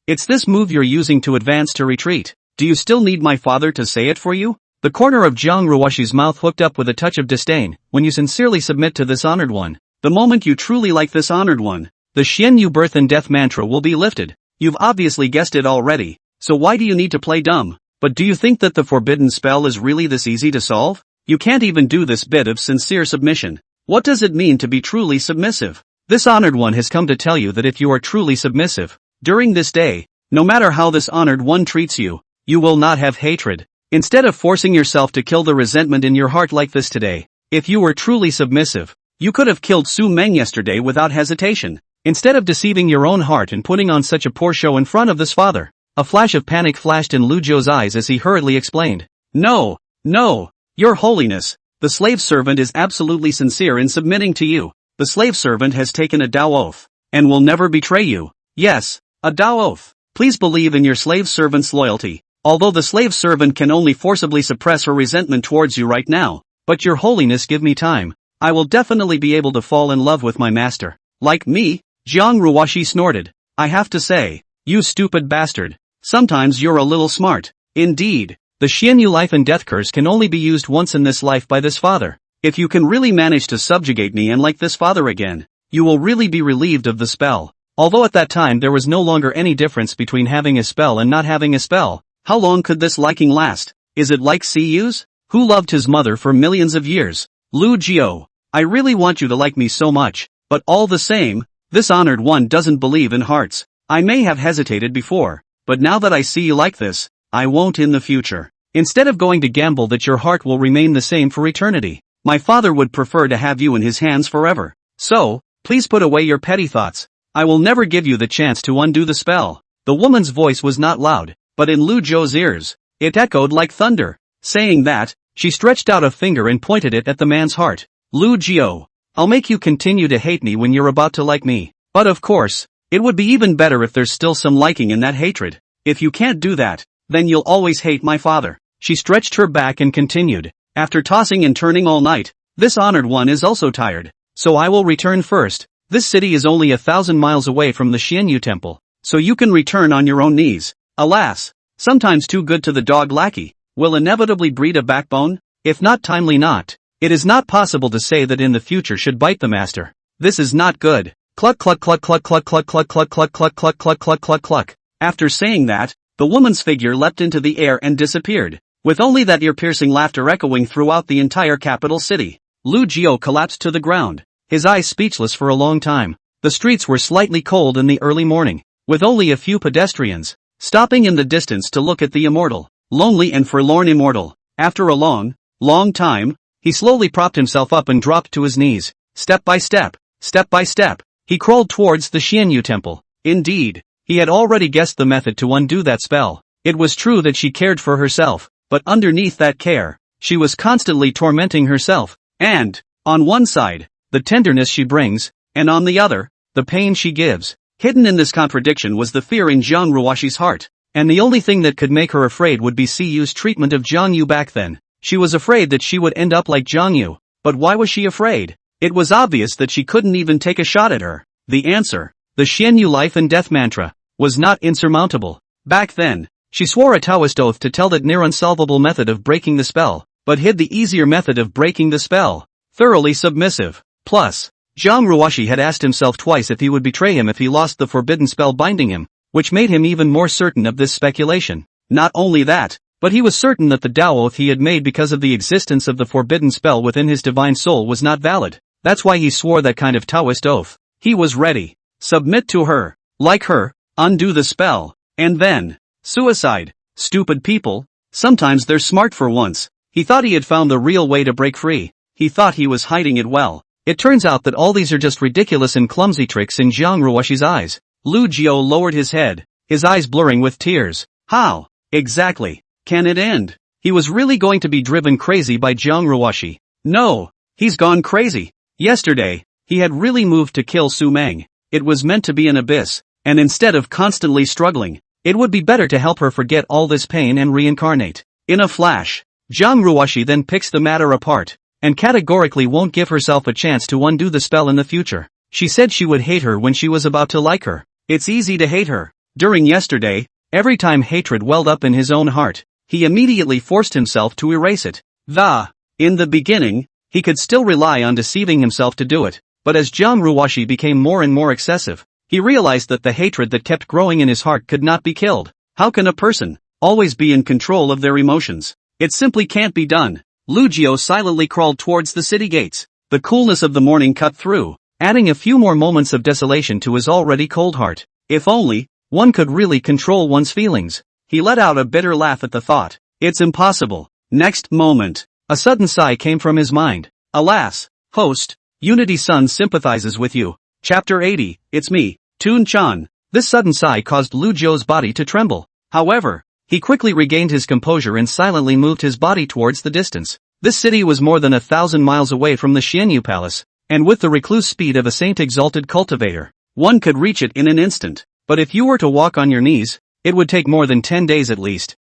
It's this move you're using to advance to retreat. Do you still need my father to say it for you? The corner of Jiang Ruoshi's mouth hooked up with a touch of disdain. When you sincerely submit to this honored one, the moment you truly like this honored one, the Xian Yu birth and death mantra will be lifted. You've obviously guessed it already, so why do you need to play dumb? But do you think that the forbidden spell is really this easy to solve? You can't even do this bit of sincere submission. What does it mean to be truly submissive? This honored one has come to tell you that if you are truly submissive, during this day, no matter how this honored one treats you, you will not have hatred. Instead of forcing yourself to kill the resentment in your heart like this today, if you were truly submissive, you could have killed Su Meng yesterday without hesitation. Instead of deceiving your own heart and putting on such a poor show in front of this father. A flash of panic flashed in Lu Jiao's eyes as he hurriedly explained. No, Your Holiness, the slave servant is absolutely sincere in submitting to you. The slave servant has taken a Dao oath, and will never betray you. Yes, a Dao oath. Please believe in your slave servant's loyalty, although the slave servant can only forcibly suppress her resentment towards you right now. But Your Holiness, give me time. I will definitely be able to fall in love with my master. Like me? Jiang Ruoshi snorted. I have to say, you stupid bastard. Sometimes you're a little smart. Indeed, the Xianyu life and death curse can only be used once in this life by this father. If you can really manage to subjugate me and like this father again, you will really be relieved of the spell. Although at that time there was no longer any difference between having a spell and not having a spell. How long could this liking last? Is it like Siyu's, who loved his mother for millions of years? Lu Jiao, I really want you to like me so much, but all the same, this honored one doesn't believe in hearts. I may have hesitated before, but now that I see you like this, I won't in the future. Instead of going to gamble that your heart will remain the same for eternity, my father would prefer to have you in his hands forever. So, please put away your petty thoughts. I will never give you the chance to undo the spell. The woman's voice was not loud, but in Lu Jiao's ears, it echoed like thunder. Saying that, she stretched out a finger and pointed it at the man's heart. Lu Jiao, I'll make you continue to hate me when you're about to like me. But of course, it would be even better if there's still some liking in that hatred. If you can't do that, then you'll always hate my father. She stretched her back and continued. After tossing and turning all night, this honored one is also tired. So I will return first. This city is only 1,000 miles away from the Xianyu temple, so you can return on your own knees. Alas, sometimes too good to the dog lackey, will inevitably breed a backbone, if not timely not. It is not possible to say that in the future should bite the master. This is not good. Cluck cluck cluck cluck cluck cluck cluck cluck cluck cluck cluck cluck cluck cluck cluck. After saying that, the woman's figure leapt into the air and disappeared, with only that ear-piercing laughter echoing throughout the entire capital city. Lu Jiao collapsed to the ground, his eyes speechless for a long time. The streets were slightly cold in the early morning, with only a few pedestrians stopping in the distance to look at the immortal, lonely and forlorn immortal. After a long, long time, he slowly propped himself up and dropped to his knees. Step by step, he crawled towards the Xianyu temple. Indeed, he had already guessed the method to undo that spell. It was true that she cared for herself, but underneath that care, she was constantly tormenting herself, and, on one side, the tenderness she brings, and on the other, the pain she gives. Hidden in this contradiction was the fear in Jiang Ruoxi's heart, and the only thing that could make her afraid would be Siyu's treatment of Jiang Yu back then. She was afraid that she would end up like Jiang Yu, but why was she afraid? It was obvious that she couldn't even take a shot at her. The answer, the Xianyu life and death mantra, was not insurmountable. Back then, she swore a Taoist oath to tell that near unsolvable method of breaking the spell, but hid the easier method of breaking the spell. Thoroughly submissive. Plus, Jiang Ruoxi had asked himself twice if he would betray him if he lost the forbidden spell binding him, which made him even more certain of this speculation. Not only that, but he was certain that the Tao oath he had made because of the existence of the forbidden spell within his divine soul was not valid. That's why he swore that kind of Taoist oath. He was ready. Submit to her. Like her, undo the spell. And then, suicide. Stupid people. Sometimes they're smart for once. He thought he had found the real way to break free. He thought he was hiding it well. It turns out that all these are just ridiculous and clumsy tricks in Jiang Ruoxi's eyes. Lu Jiao lowered his head, his eyes blurring with tears. How, exactly, can it end? He was really going to be driven crazy by Jiang Ruoxi. No, he's gone crazy. Yesterday, he had really moved to kill Su Meng. It was meant to be an abyss, and instead of constantly struggling, it would be better to help her forget all this pain and reincarnate. In a flash, Jiang Ruoxi then picks the matter apart, and categorically won't give herself a chance to undo the spell in the future. She said she would hate her when she was about to like her. It's easy to hate her. During yesterday, every time hatred welled up in his own heart, he immediately forced himself to erase it. In the beginning, he could still rely on deceiving himself to do it, but as Jiang Ruoxi became more and more excessive, he realized that the hatred that kept growing in his heart could not be killed. How can a person always be in control of their emotions? It simply can't be done. Lu Jiao silently crawled towards the city gates. The coolness of the morning cut through, adding a few more moments of desolation to his already cold heart. If only one could really control one's feelings. He let out a bitter laugh at the thought. It's impossible. Next moment, a sudden sigh came from his mind. Alas, host, Unity-san sympathizes with you. Chapter 80, It's me, Toon-chan. This sudden sigh caused Lu Jiao's body to tremble. However, he quickly regained his composure and silently moved his body towards the distance. This city was more than 1,000 miles away from the Xianyu Palace, and with the recluse speed of a saint-exalted cultivator, one could reach it in an instant. But if you were to walk on your knees, it would take more than 10 days at least.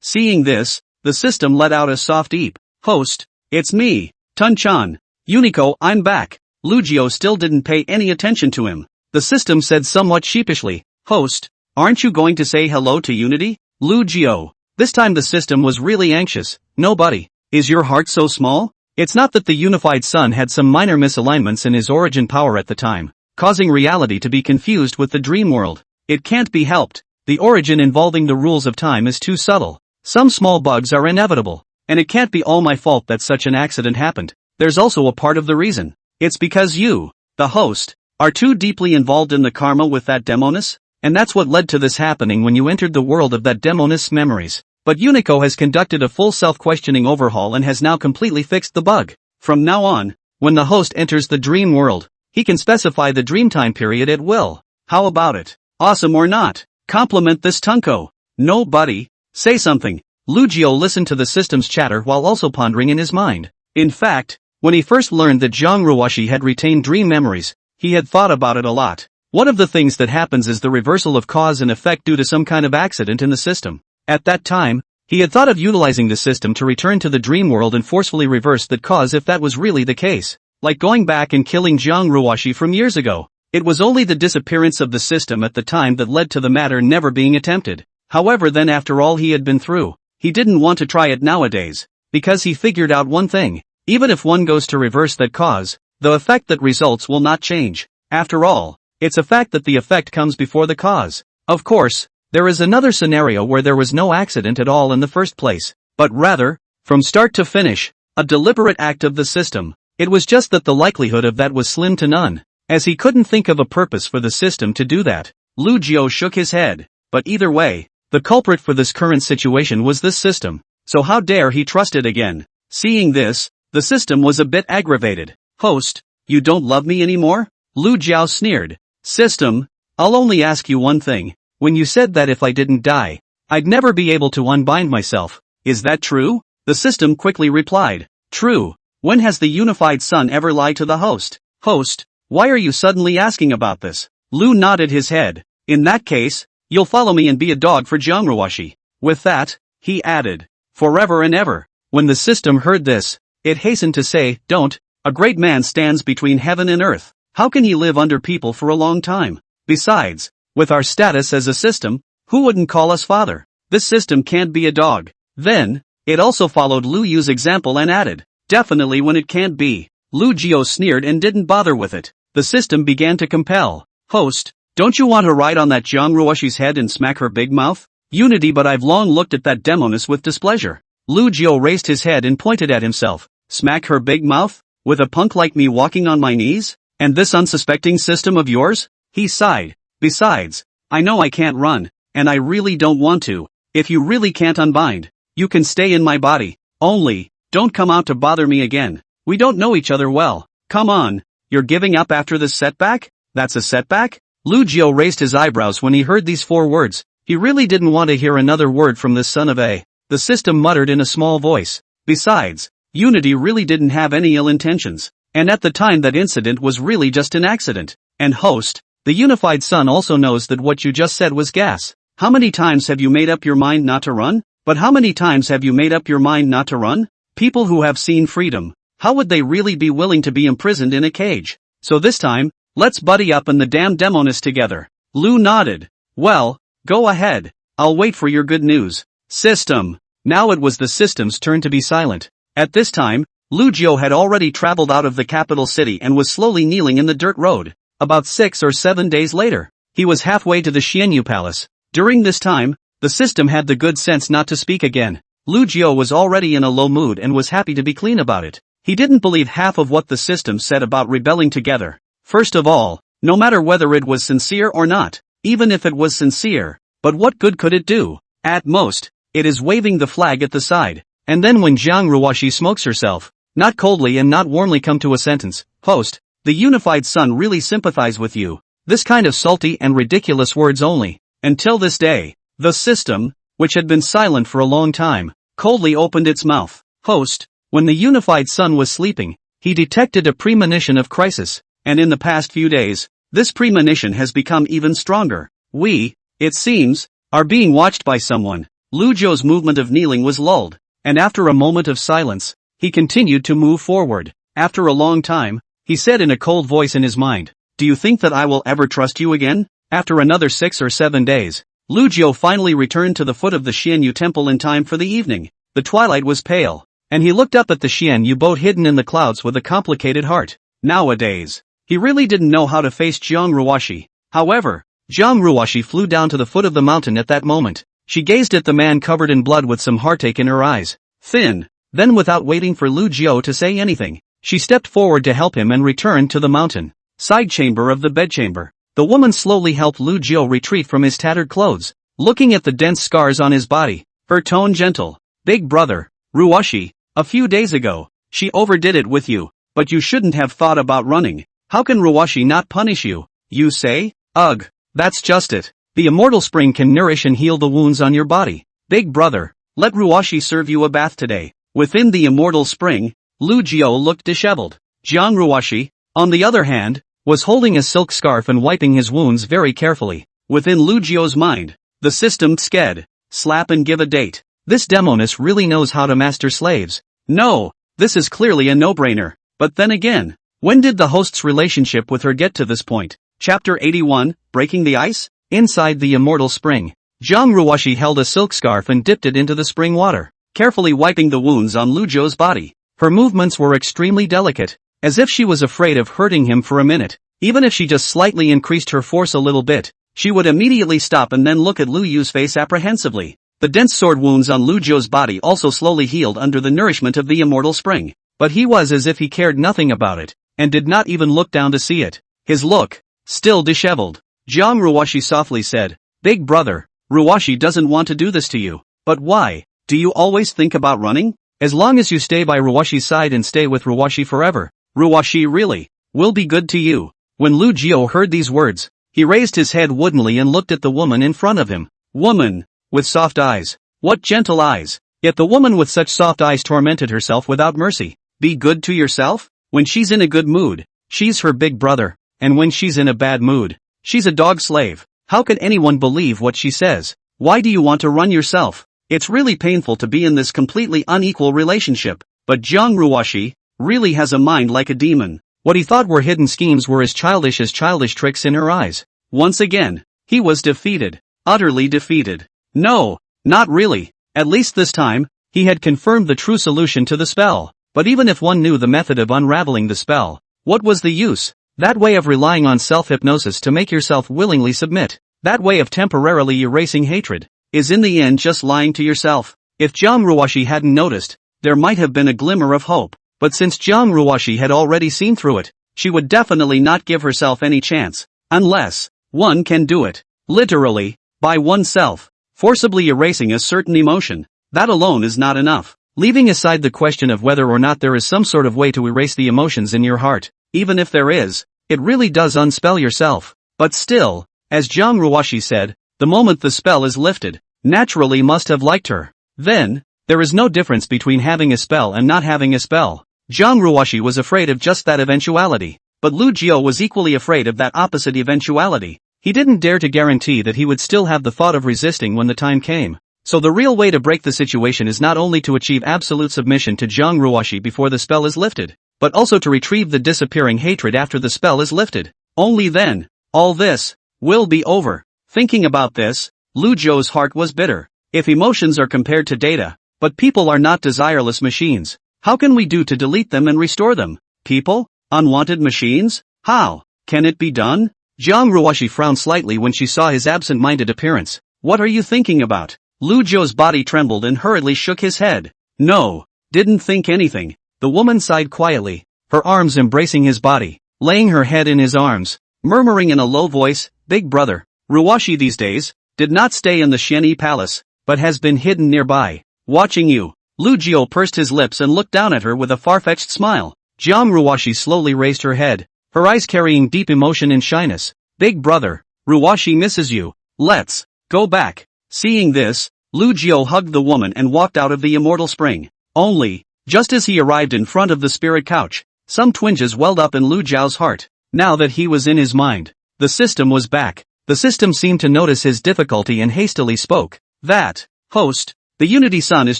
Seeing this, the system let out a soft eep. Host, it's me, Tun-chan. Unico, I'm back. Lu Jiao still didn't pay any attention to him. The system said somewhat sheepishly, Host, aren't you going to say hello to Unity? Lu Jiao. This time the system was really anxious. Nobody. Is your heart so small? It's not that the unified sun had some minor misalignments in his origin power at the time, causing reality to be confused with the dream world. It can't be helped. The origin involving the rules of time is too subtle. Some small bugs are inevitable. And it can't be all my fault that such an accident happened. There's also a part of the reason. It's because you, the host, are too deeply involved in the karma with that demoness, and that's what led to this happening when you entered the world of that demoness' memories. But Unico has conducted a full self-questioning overhaul and has now completely fixed the bug. From now on, when the host enters the dream world, he can specify the dream time period at will. How about it? Awesome or not? Compliment this Tunko. No, buddy. Say something. Lu Jiao listened to the system's chatter while also pondering in his mind. In fact, when he first learned that Jiang Ruoxi had retained dream memories, he had thought about it a lot. One of the things that happens is the reversal of cause and effect due to some kind of accident in the system. At that time, he had thought of utilizing the system to return to the dream world and forcefully reverse that cause if that was really the case. Like going back and killing Jiang Ruoxi from years ago. It was only the disappearance of the system at the time that led to the matter never being attempted. However, then after all he had been through, he didn't want to try it nowadays, because he figured out one thing. Even if one goes to reverse that cause, the effect that results will not change. After all, it's a fact that the effect comes before the cause. Of course, there is another scenario where there was no accident at all in the first place, but rather, from start to finish, a deliberate act of the system. It was just that the likelihood of that was slim to none. as he couldn't think of a purpose for the system to do that. Lu Jiao shook his head. But either way, the culprit for this current situation was this system, so how dare he trust it again? Seeing this, the system was a bit aggravated. Host, you don't love me anymore? Lu Jiao sneered. System, I'll only ask you one thing. When you said that if I didn't die, I'd never be able to unbind myself, is that true? The system quickly replied. True. When has the unified sun ever lied to the host? Host, why are you suddenly asking about this? Lu nodded his head. In that case, you'll follow me and be a dog for Jiangruoshi. With that, he added, forever and ever. When the system heard this, it hastened to say, don't, a great man stands between heaven and earth. How can he live under people for a long time? Besides, with our status as a system, who wouldn't call us father? This system can't be a dog. Then, it also followed Lu Yu's example and added, definitely when it can't be. Lu Jiao sneered and didn't bother with it. The system began to compel. Host, don't you want to ride on that Jiangruoshi's head and smack her big mouth? Unity, but I've long looked at that demoness with displeasure. Lu Jiao raised his head and pointed at himself. Smack her big mouth? With a punk like me walking on my knees? And this unsuspecting system of yours? He sighed. Besides, I know I can't run, and I really don't want to. If you really can't unbind, you can stay in my body. Only, don't come out to bother me again. We don't know each other well. Come on, you're giving up after this setback? That's a setback? Lu Jiao raised his eyebrows when he heard these 4 words. He really didn't want to hear another word from this son of a. The system muttered in a small voice. Besides, Unity really didn't have any ill intentions, and at the time that incident was really just an accident. And host, the unified sun also knows that what you just said was gas. How many times have you made up your mind not to run? But how many times have you made up your mind not to run? People who have seen freedom, how would they really be willing to be imprisoned in a cage? So this time, let's buddy up and the damn demoness together. Lu nodded. Well, go ahead. I'll wait for your good news. System. Now it was the system's turn to be silent. At this time, Lu Jiao had already traveled out of the capital city and was slowly kneeling in the dirt road. About 6 or 7 days later, he was halfway to the Xianyu Palace. During this time, the system had the good sense not to speak again. Lu Jiao was already in a low mood and was happy to be clean about it. He didn't believe half of what the system said about rebelling together. First of all, no matter whether it was sincere or not, even if it was sincere, but what good could it do? At most, it is waving the flag at the side. And then when Jiang Ruoshi smokes herself, not coldly and not warmly come to a sentence, host, the unified sun really sympathize with you. This kind of salty and ridiculous words only. Until this day, the system, which had been silent for a long time, coldly opened its mouth. Host, when the unified sun was sleeping, he detected a premonition of crisis, and in the past few days, this premonition has become even stronger. We, it seems, are being watched by someone. Lu Jiao's movement of kneeling was lulled, and after a moment of silence, he continued to move forward. After a long time, he said in a cold voice in his mind, do you think that I will ever trust you again? After another 6 or 7 days, Lu Jiao finally returned to the foot of the Xianyu temple in time for the evening. The twilight was pale, and he looked up at the Xianyu boat hidden in the clouds with a complicated heart. Nowadays, he really didn't know how to face Jiang Ruoshi. However, Jiang Ruoshi flew down to the foot of the mountain at that moment. She gazed at the man covered in blood with some heartache in her eyes. Then, without waiting for Lu Jiao to say anything, she stepped forward to help him and returned to the mountain side chamber of the bedchamber. The woman slowly helped Lu Jiao retreat from his tattered clothes, looking at the dense scars on his body, her tone gentle. Big brother, Ruoshi, a few days ago, she overdid it with you, but you shouldn't have thought about running. How can Ruoshi not punish you? You say? Ugh, that's just it. The immortal spring can nourish and heal the wounds on your body. Big brother, let Ruoshi serve you a bath today. Within the immortal spring, Lu Jiao looked disheveled. Jiang Ruoshi, on the other hand, was holding a silk scarf and wiping his wounds very carefully. Within Lu Jiao's mind, the system sked, slap and give a date. This demoness really knows how to master slaves. No, this is clearly a no-brainer. But then again, when did the host's relationship with her get to this point? Chapter 81, Breaking the Ice? Inside the immortal spring, Jiang Ruoshi held a silk scarf and dipped it into the spring water, carefully wiping the wounds on Lu Jiao's body. Her movements were extremely delicate, as if she was afraid of hurting him for a minute. Even if she just slightly increased her force a little bit, she would immediately stop and then look at Lu Yu's face apprehensively. The dense sword wounds on Lu Jiao's body also slowly healed under the nourishment of the immortal spring, but he was as if he cared nothing about it, and did not even look down to see it. his look still disheveled. Jiang Ruoshi softly said, "Big brother, Ruoshi doesn't want to do this to you. But why? Do you always think about running? As long as you stay by Ruoshi's side and stay with Ruoshi forever, Ruoshi really will be good to you." When Lu Jiao heard these words, he raised his head woodenly and looked at the woman in front of him. Woman, with soft eyes. What gentle eyes. Yet the woman with such soft eyes tormented herself without mercy. Be good to yourself? When she's in a good mood, she's her big brother, and when she's in a bad mood, she's a dog slave. How could anyone believe what she says? Why do you want to run yourself? It's really painful to be in this completely unequal relationship. But Jiang Ruoshi really has a mind like a demon. What he thought were hidden schemes were as childish tricks in her eyes. Once again, he was defeated. Utterly defeated. No, not really. At least this time, he had confirmed the true solution to the spell. But even if one knew the method of unraveling the spell, what was the use? That way of relying on self-hypnosis to make yourself willingly submit, that way of temporarily erasing hatred, is in the end just lying to yourself. If Jiang Ruoshi hadn't noticed, there might have been a glimmer of hope. But since Jiang Ruoshi had already seen through it, she would definitely not give herself any chance. Unless one can do it, literally, by oneself, forcibly erasing a certain emotion. That alone is not enough. Leaving aside the question of whether or not there is some sort of way to erase the emotions in your heart, even if there is, it really does unspell yourself. But still, as Jiang Ruoshi said, the moment the spell is lifted, naturally must have liked her. Then, there is no difference between having a spell and not having a spell. Jiang Ruoshi was afraid of just that eventuality, but Lu Jiao was equally afraid of that opposite eventuality. He didn't dare to guarantee that he would still have the thought of resisting when the time came. So the real way to break the situation is not only to achieve absolute submission to Jiang Ruoshi before the spell is lifted, but also to retrieve the disappearing hatred after the spell is lifted. Only then, all this will be over. Thinking about this, Lu Jiao's heart was bitter. If emotions are compared to data, but people are not desireless machines, how can we do to delete them and restore them? People? Unwanted machines? How can it be done? Jiang Ruoshi frowned slightly when she saw his absent-minded appearance. What are you thinking about? Lu Jiao's body trembled and hurriedly shook his head. No, didn't think anything. The woman sighed quietly, her arms embracing his body, laying her head in his arms, murmuring in a low voice, "Big brother, Ruoshi these days, did not stay in the Xianyi palace, but has been hidden nearby, watching you." Lu Jiao pursed his lips and looked down at her with a far-fetched smile. Jiang Ruoshi slowly raised her head, her eyes carrying deep emotion and shyness. "Big brother, Ruoshi misses you. Let's go back." Seeing this, Lu Jiao hugged the woman and walked out of the immortal spring. Only, just as he arrived in front of the spirit couch, some twinges welled up in Lu Jiao's heart. Now that he was in his mind, the system was back. The system seemed to notice his difficulty and hastily spoke. "That host, the Unity Sun is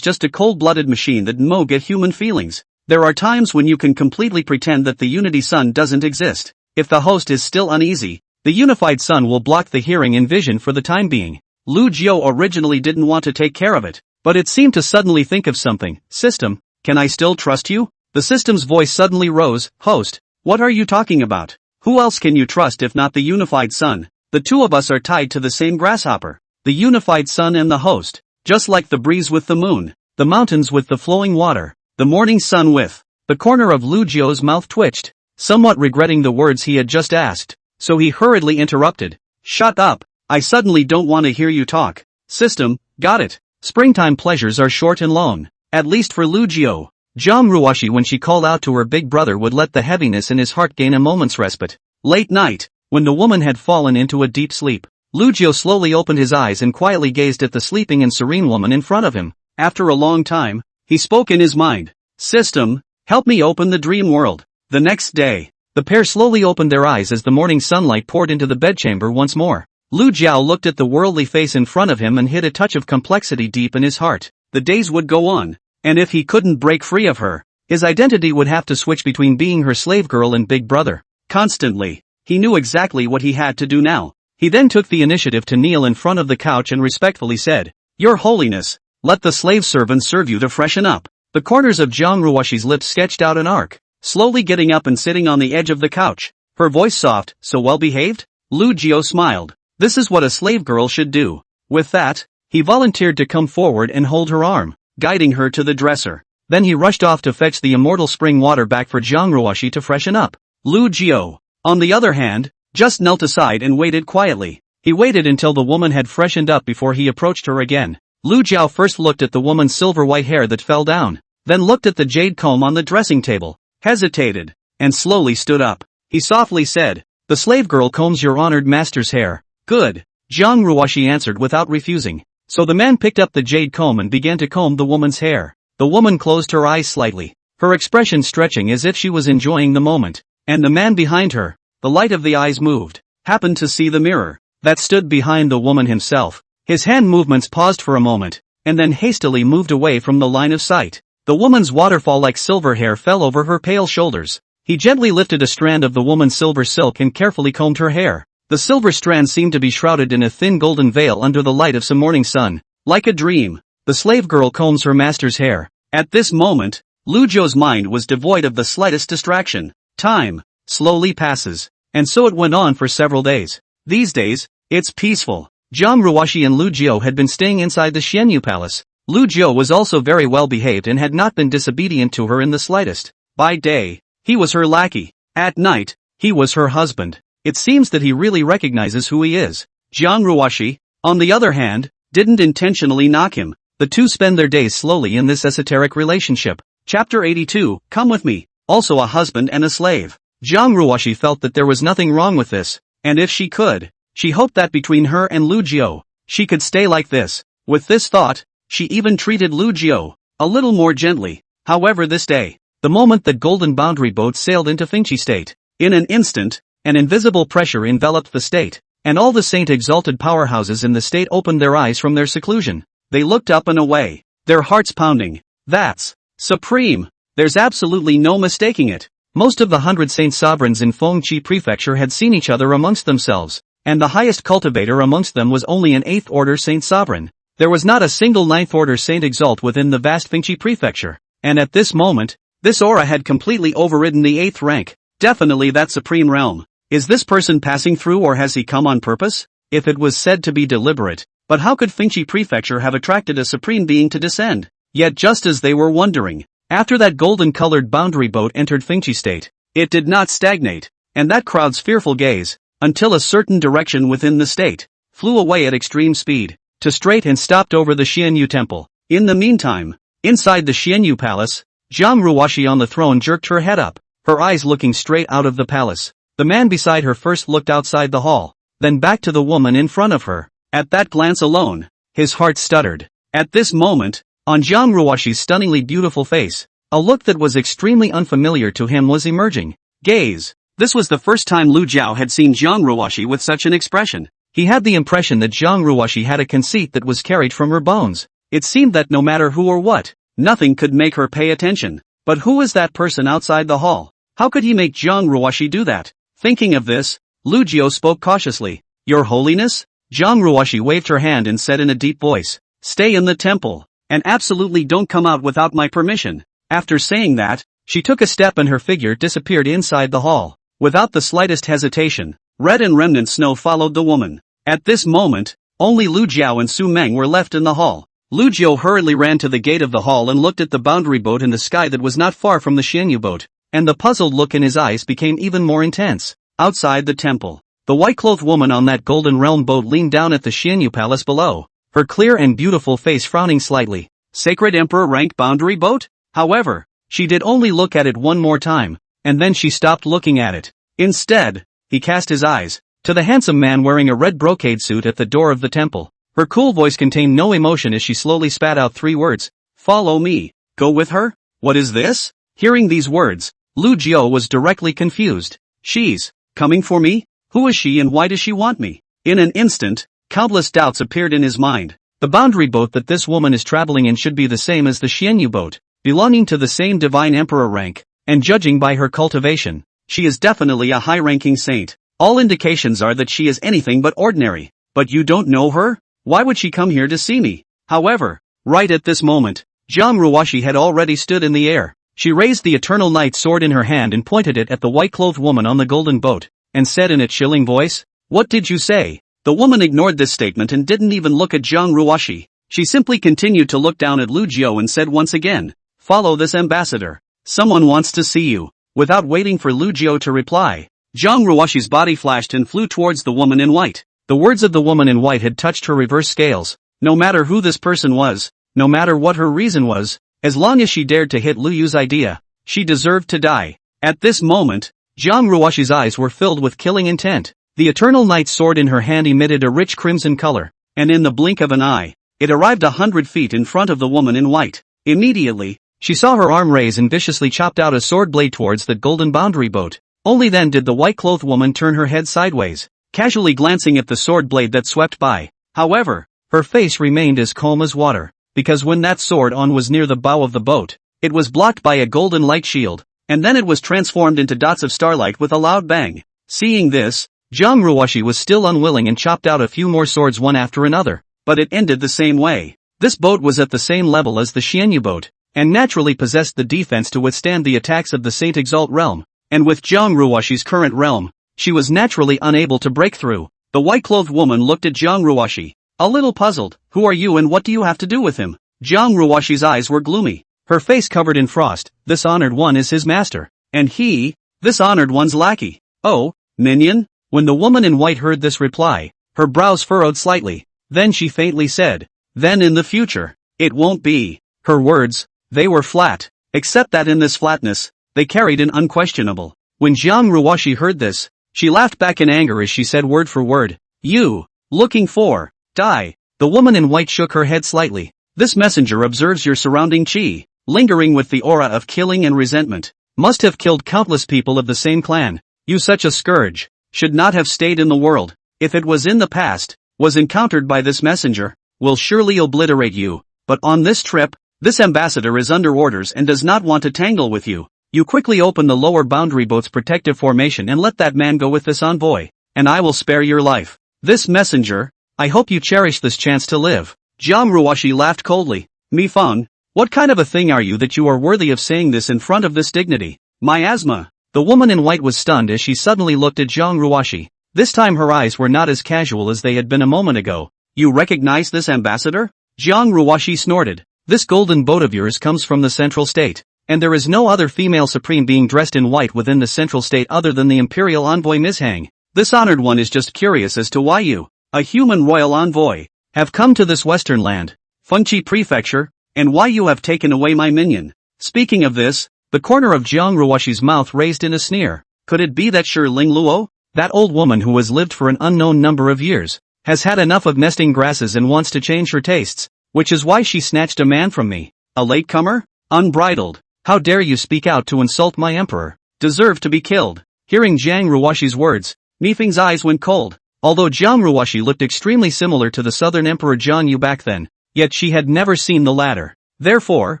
just a cold-blooded machine that won't get human feelings. There are times when you can completely pretend that the Unity Sun doesn't exist. If the host is still uneasy, the Unified Sun will block the hearing and vision for the time being." Lu Jiao originally didn't want to take care of it, but it seemed to suddenly think of something. "System, can I still trust you?" The system's voice suddenly rose. "Host, what are you talking about? Who else can you trust if not the Unified Sun? The two of us are tied to the same grasshopper. The Unified Sun and the host, just like the breeze with the moon, the mountains with the flowing water, the morning sun with..." The corner of Lu Jiao's mouth twitched, somewhat regretting the words he had just asked, so he hurriedly interrupted. "Shut up. I suddenly don't want to hear you talk. System, got it. Springtime pleasures are short and long, at least for Lu Jiao." Jiang Ruoshi, when she called out to her big brother, would let the heaviness in his heart gain a moment's respite. Late night, when the woman had fallen into a deep sleep, Lu Jiao slowly opened his eyes and quietly gazed at the sleeping and serene woman in front of him. After a long time, he spoke in his mind. "System, help me open the dream world." The next day, the pair slowly opened their eyes as the morning sunlight poured into the bedchamber once more. Lu Jiao looked at the worldly face in front of him and hid a touch of complexity deep in his heart. The days would go on, and if he couldn't break free of her, his identity would have to switch between being her slave girl and big brother. Constantly, he knew exactly what he had to do now. He then took the initiative to kneel in front of the couch and respectfully said, "Your Holiness, let the slave servant serve you to freshen up." The corners of Jiang Ruoshi's lips sketched out an arc, slowly getting up and sitting on the edge of the couch. Her voice soft, "So well behaved?" Lu Jiao smiled. This is what a slave girl should do. With that, he volunteered to come forward and hold her arm, guiding her to the dresser. Then he rushed off to fetch the immortal spring water back for Jiang Ruoshi to freshen up. Lu Jiao on the other hand, just knelt aside and waited quietly. He waited until the woman had freshened up before he approached her again. Lu Jiao first looked at the woman's silver white hair that fell down, then looked at the jade comb on the dressing table, hesitated, and slowly stood up. He softly said, "The slave girl combs your honored master's hair." "Good," Jiang Ruoshi answered without refusing. So the man picked up the jade comb and began to comb the woman's hair. The woman closed her eyes slightly, her expression stretching as if she was enjoying the moment. And the man behind her, the light of the eyes moved, happened to see the mirror that stood behind the woman himself. His hand movements paused for a moment, and then hastily moved away from the line of sight. The woman's waterfall-like silver hair fell over her pale shoulders. He gently lifted a strand of the woman's silver silk and carefully combed her hair. The silver strand seemed to be shrouded in a thin golden veil under the light of some morning sun. Like a dream, the slave girl combs her master's hair. At this moment, Lu Jiao's mind was devoid of the slightest distraction. Time slowly passes, and so it went on for several days. These days, it's peaceful. Jiang Ruoshi and Lu Jiao had been staying inside the Xianyu Palace. Lu Jiao was also very well behaved and had not been disobedient to her in the slightest. By day, he was her lackey. At night, he was her husband. It seems that he really recognizes who he is. Jiang Ruoshi, on the other hand, didn't intentionally knock him. The two spend their days slowly in this esoteric relationship. Chapter 82, Come with me. Also a husband and a slave. Jiang Ruoshi felt that there was nothing wrong with this, and if she could, she hoped that between her and Lu Jiao, she could stay like this. With this thought, she even treated Lu Jiao a little more gently. However, this day, the moment that golden boundary boat sailed into Fengqi State, in an instant, an invisible pressure enveloped the state, and all the saint-exalted powerhouses in the state opened their eyes from their seclusion. They looked up and away, their hearts pounding. That's supreme. There's absolutely no mistaking it. Most of the 100 saint sovereigns in Fengqi Prefecture had seen each other amongst themselves, and the highest cultivator amongst them was only an 8th order saint sovereign. There was not a single 9th order saint exalt within the vast Fengqi Prefecture, and at this moment, this aura had completely overridden the 8th rank. Definitely that supreme realm. Is this person passing through or has he come on purpose? If it was said to be deliberate, but how could Fengqi Prefecture have attracted a supreme being to descend? Yet just as they were wondering, after that golden-colored boundary boat entered Fengqi State, it did not stagnate, and that crowd's fearful gaze, until a certain direction within the state, flew away at extreme speed, to straight and stopped over the Xianyu Temple. In the meantime, inside the Xianyu Palace, Jiang Ruoshi on the throne jerked her head up, her eyes looking straight out of the palace. The man beside her first looked outside the hall, then back to the woman in front of her. At that glance alone, his heart stuttered. At this moment, on Jiang Ruoshi's stunningly beautiful face, a look that was extremely unfamiliar to him was emerging. Gaze. This was the first time Lu Jiao had seen Jiang Ruoshi with such an expression. He had the impression that Jiang Ruoshi had a conceit that was carried from her bones. It seemed that no matter who or what, nothing could make her pay attention. But who was that person outside the hall? How could he make Jiang Ruoshi do that? Thinking of this, Lu Jiao spoke cautiously. Your Holiness? Jiang Ruoshi waved her hand and said in a deep voice, stay in the temple, and absolutely don't come out without my permission. After saying that, she took a step and her figure disappeared inside the hall. Without the slightest hesitation, red and remnant snow followed the woman. At this moment, only Lu Jiao and Su Meng were left in the hall. Lu Jiao hurriedly ran to the gate of the hall and looked at the boundary boat in the sky that was not far from the Xianyu boat, and the puzzled look in his eyes became even more intense. Outside the temple, the white-clothed woman on that golden realm boat leaned down at the Xianyu palace below, her clear and beautiful face frowning slightly. Sacred Emperor rank boundary boat? However, she did only look at it one more time, and then she stopped looking at it. Instead, he cast his eyes to the handsome man wearing a red brocade suit at the door of the temple. Her cool voice contained no emotion as she slowly spat out 3 words. Follow me. Go with her? What is this? Hearing these words, Lu Jiao was directly confused. She's coming for me? Who is she and why does she want me? In an instant, countless doubts appeared in his mind. The boundary boat that this woman is traveling in should be the same as the Xianyu boat, belonging to the same divine emperor rank, and judging by her cultivation, she is definitely a high-ranking saint. All indications are that she is anything but ordinary. But you don't know her? Why would she come here to see me? However, right at this moment, Jiang Ruoshi had already stood in the air. She raised the Eternal Night sword in her hand and pointed it at the white-clothed woman on the golden boat, and said in a chilling voice, what did you say? The woman ignored this statement and didn't even look at Jiang Ruoshi. She simply continued to look down at Lu Jiao and said once again, follow this ambassador. Someone wants to see you. Without waiting for Lu Jiao to reply, Jiang Ruoshi's body flashed and flew towards the woman in white. The words of the woman in white had touched her reverse scales. No matter who this person was, no matter what her reason was, as long as she dared to hit Lu Yu's idea, she deserved to die. At this moment, Jiang Ruoshi's eyes were filled with killing intent. The Eternal Knight's sword in her hand emitted a rich crimson color, and in the blink of an eye, it arrived 100 feet in front of the woman in white. Immediately, she saw her arm raise and viciously chopped out a sword blade towards the golden boundary boat. Only then did the white-clothed woman turn her head sideways, casually glancing at the sword blade that swept by. However, her face remained as calm as water, because when that sword was near the bow of the boat, it was blocked by a golden light shield, and then it was transformed into dots of starlight with a loud bang. Seeing this, Jiang Ruoshi was still unwilling and chopped out a few more swords one after another, but it ended the same way. This boat was at the same level as the Xianyu boat, and naturally possessed the defense to withstand the attacks of the Saint Exalt realm. And with Jiang Ruoshi's current realm, she was naturally unable to break through. The white-clothed woman looked at Jiang Ruoshi, a little puzzled. Who are you and what do you have to do with him? Jiang Ruoshi's eyes were gloomy, her face covered in frost. This honored one is his master, and he, this honored one's lackey. Oh, minion? When the woman in white heard this reply, her brows furrowed slightly. Then she faintly said, then in the future, it won't be. Her words, they were flat, except that in this flatness, they carried an unquestionable. When Jiang Ruoshi heard this, she laughed back in anger as she said word for word, you, looking for, die. The woman in white shook her head slightly. This messenger observes your surrounding chi, lingering with the aura of killing and resentment. Must have killed countless people of the same clan. You such a scourge, should not have stayed in the world. If it was in the past, was encountered by this messenger, will surely obliterate you. But on this trip, this ambassador is under orders and does not want to tangle with you. You quickly open the lower boundary boat's protective formation and let that man go with this envoy, and I will spare your life. This messenger, I hope you cherish this chance to live. Jiang Ruoshi laughed coldly. Mi Feng, what kind of a thing are you that you are worthy of saying this in front of this dignity? Miasma. The woman in white was stunned as she suddenly looked at Jiang Ruoshi. This time her eyes were not as casual as they had been a moment ago. You recognize this ambassador? Jiang Ruoshi snorted. This golden boat of yours comes from the central state, and there is no other female supreme being dressed in white within the central state other than the imperial envoy Ms. Hang. This honored one is just curious as to why you, a human royal envoy, have come to this western land, Fengqi Prefecture, and why you have taken away my minion. Speaking of this, the corner of Jiang Ruoshi's mouth raised in a sneer. Could it be that Shi Ling Luo, that old woman who has lived for an unknown number of years, has had enough of nesting grasses and wants to change her tastes, which is why she snatched a man from me? A latecomer? Unbridled. How dare you speak out to insult my emperor? Deserve to be killed. Hearing Jiang Ruoshi's words, Mi Feng's eyes went cold. Although Jiang Ruoshi looked extremely similar to the southern emperor Jiang Yu back then, yet she had never seen the latter. Therefore,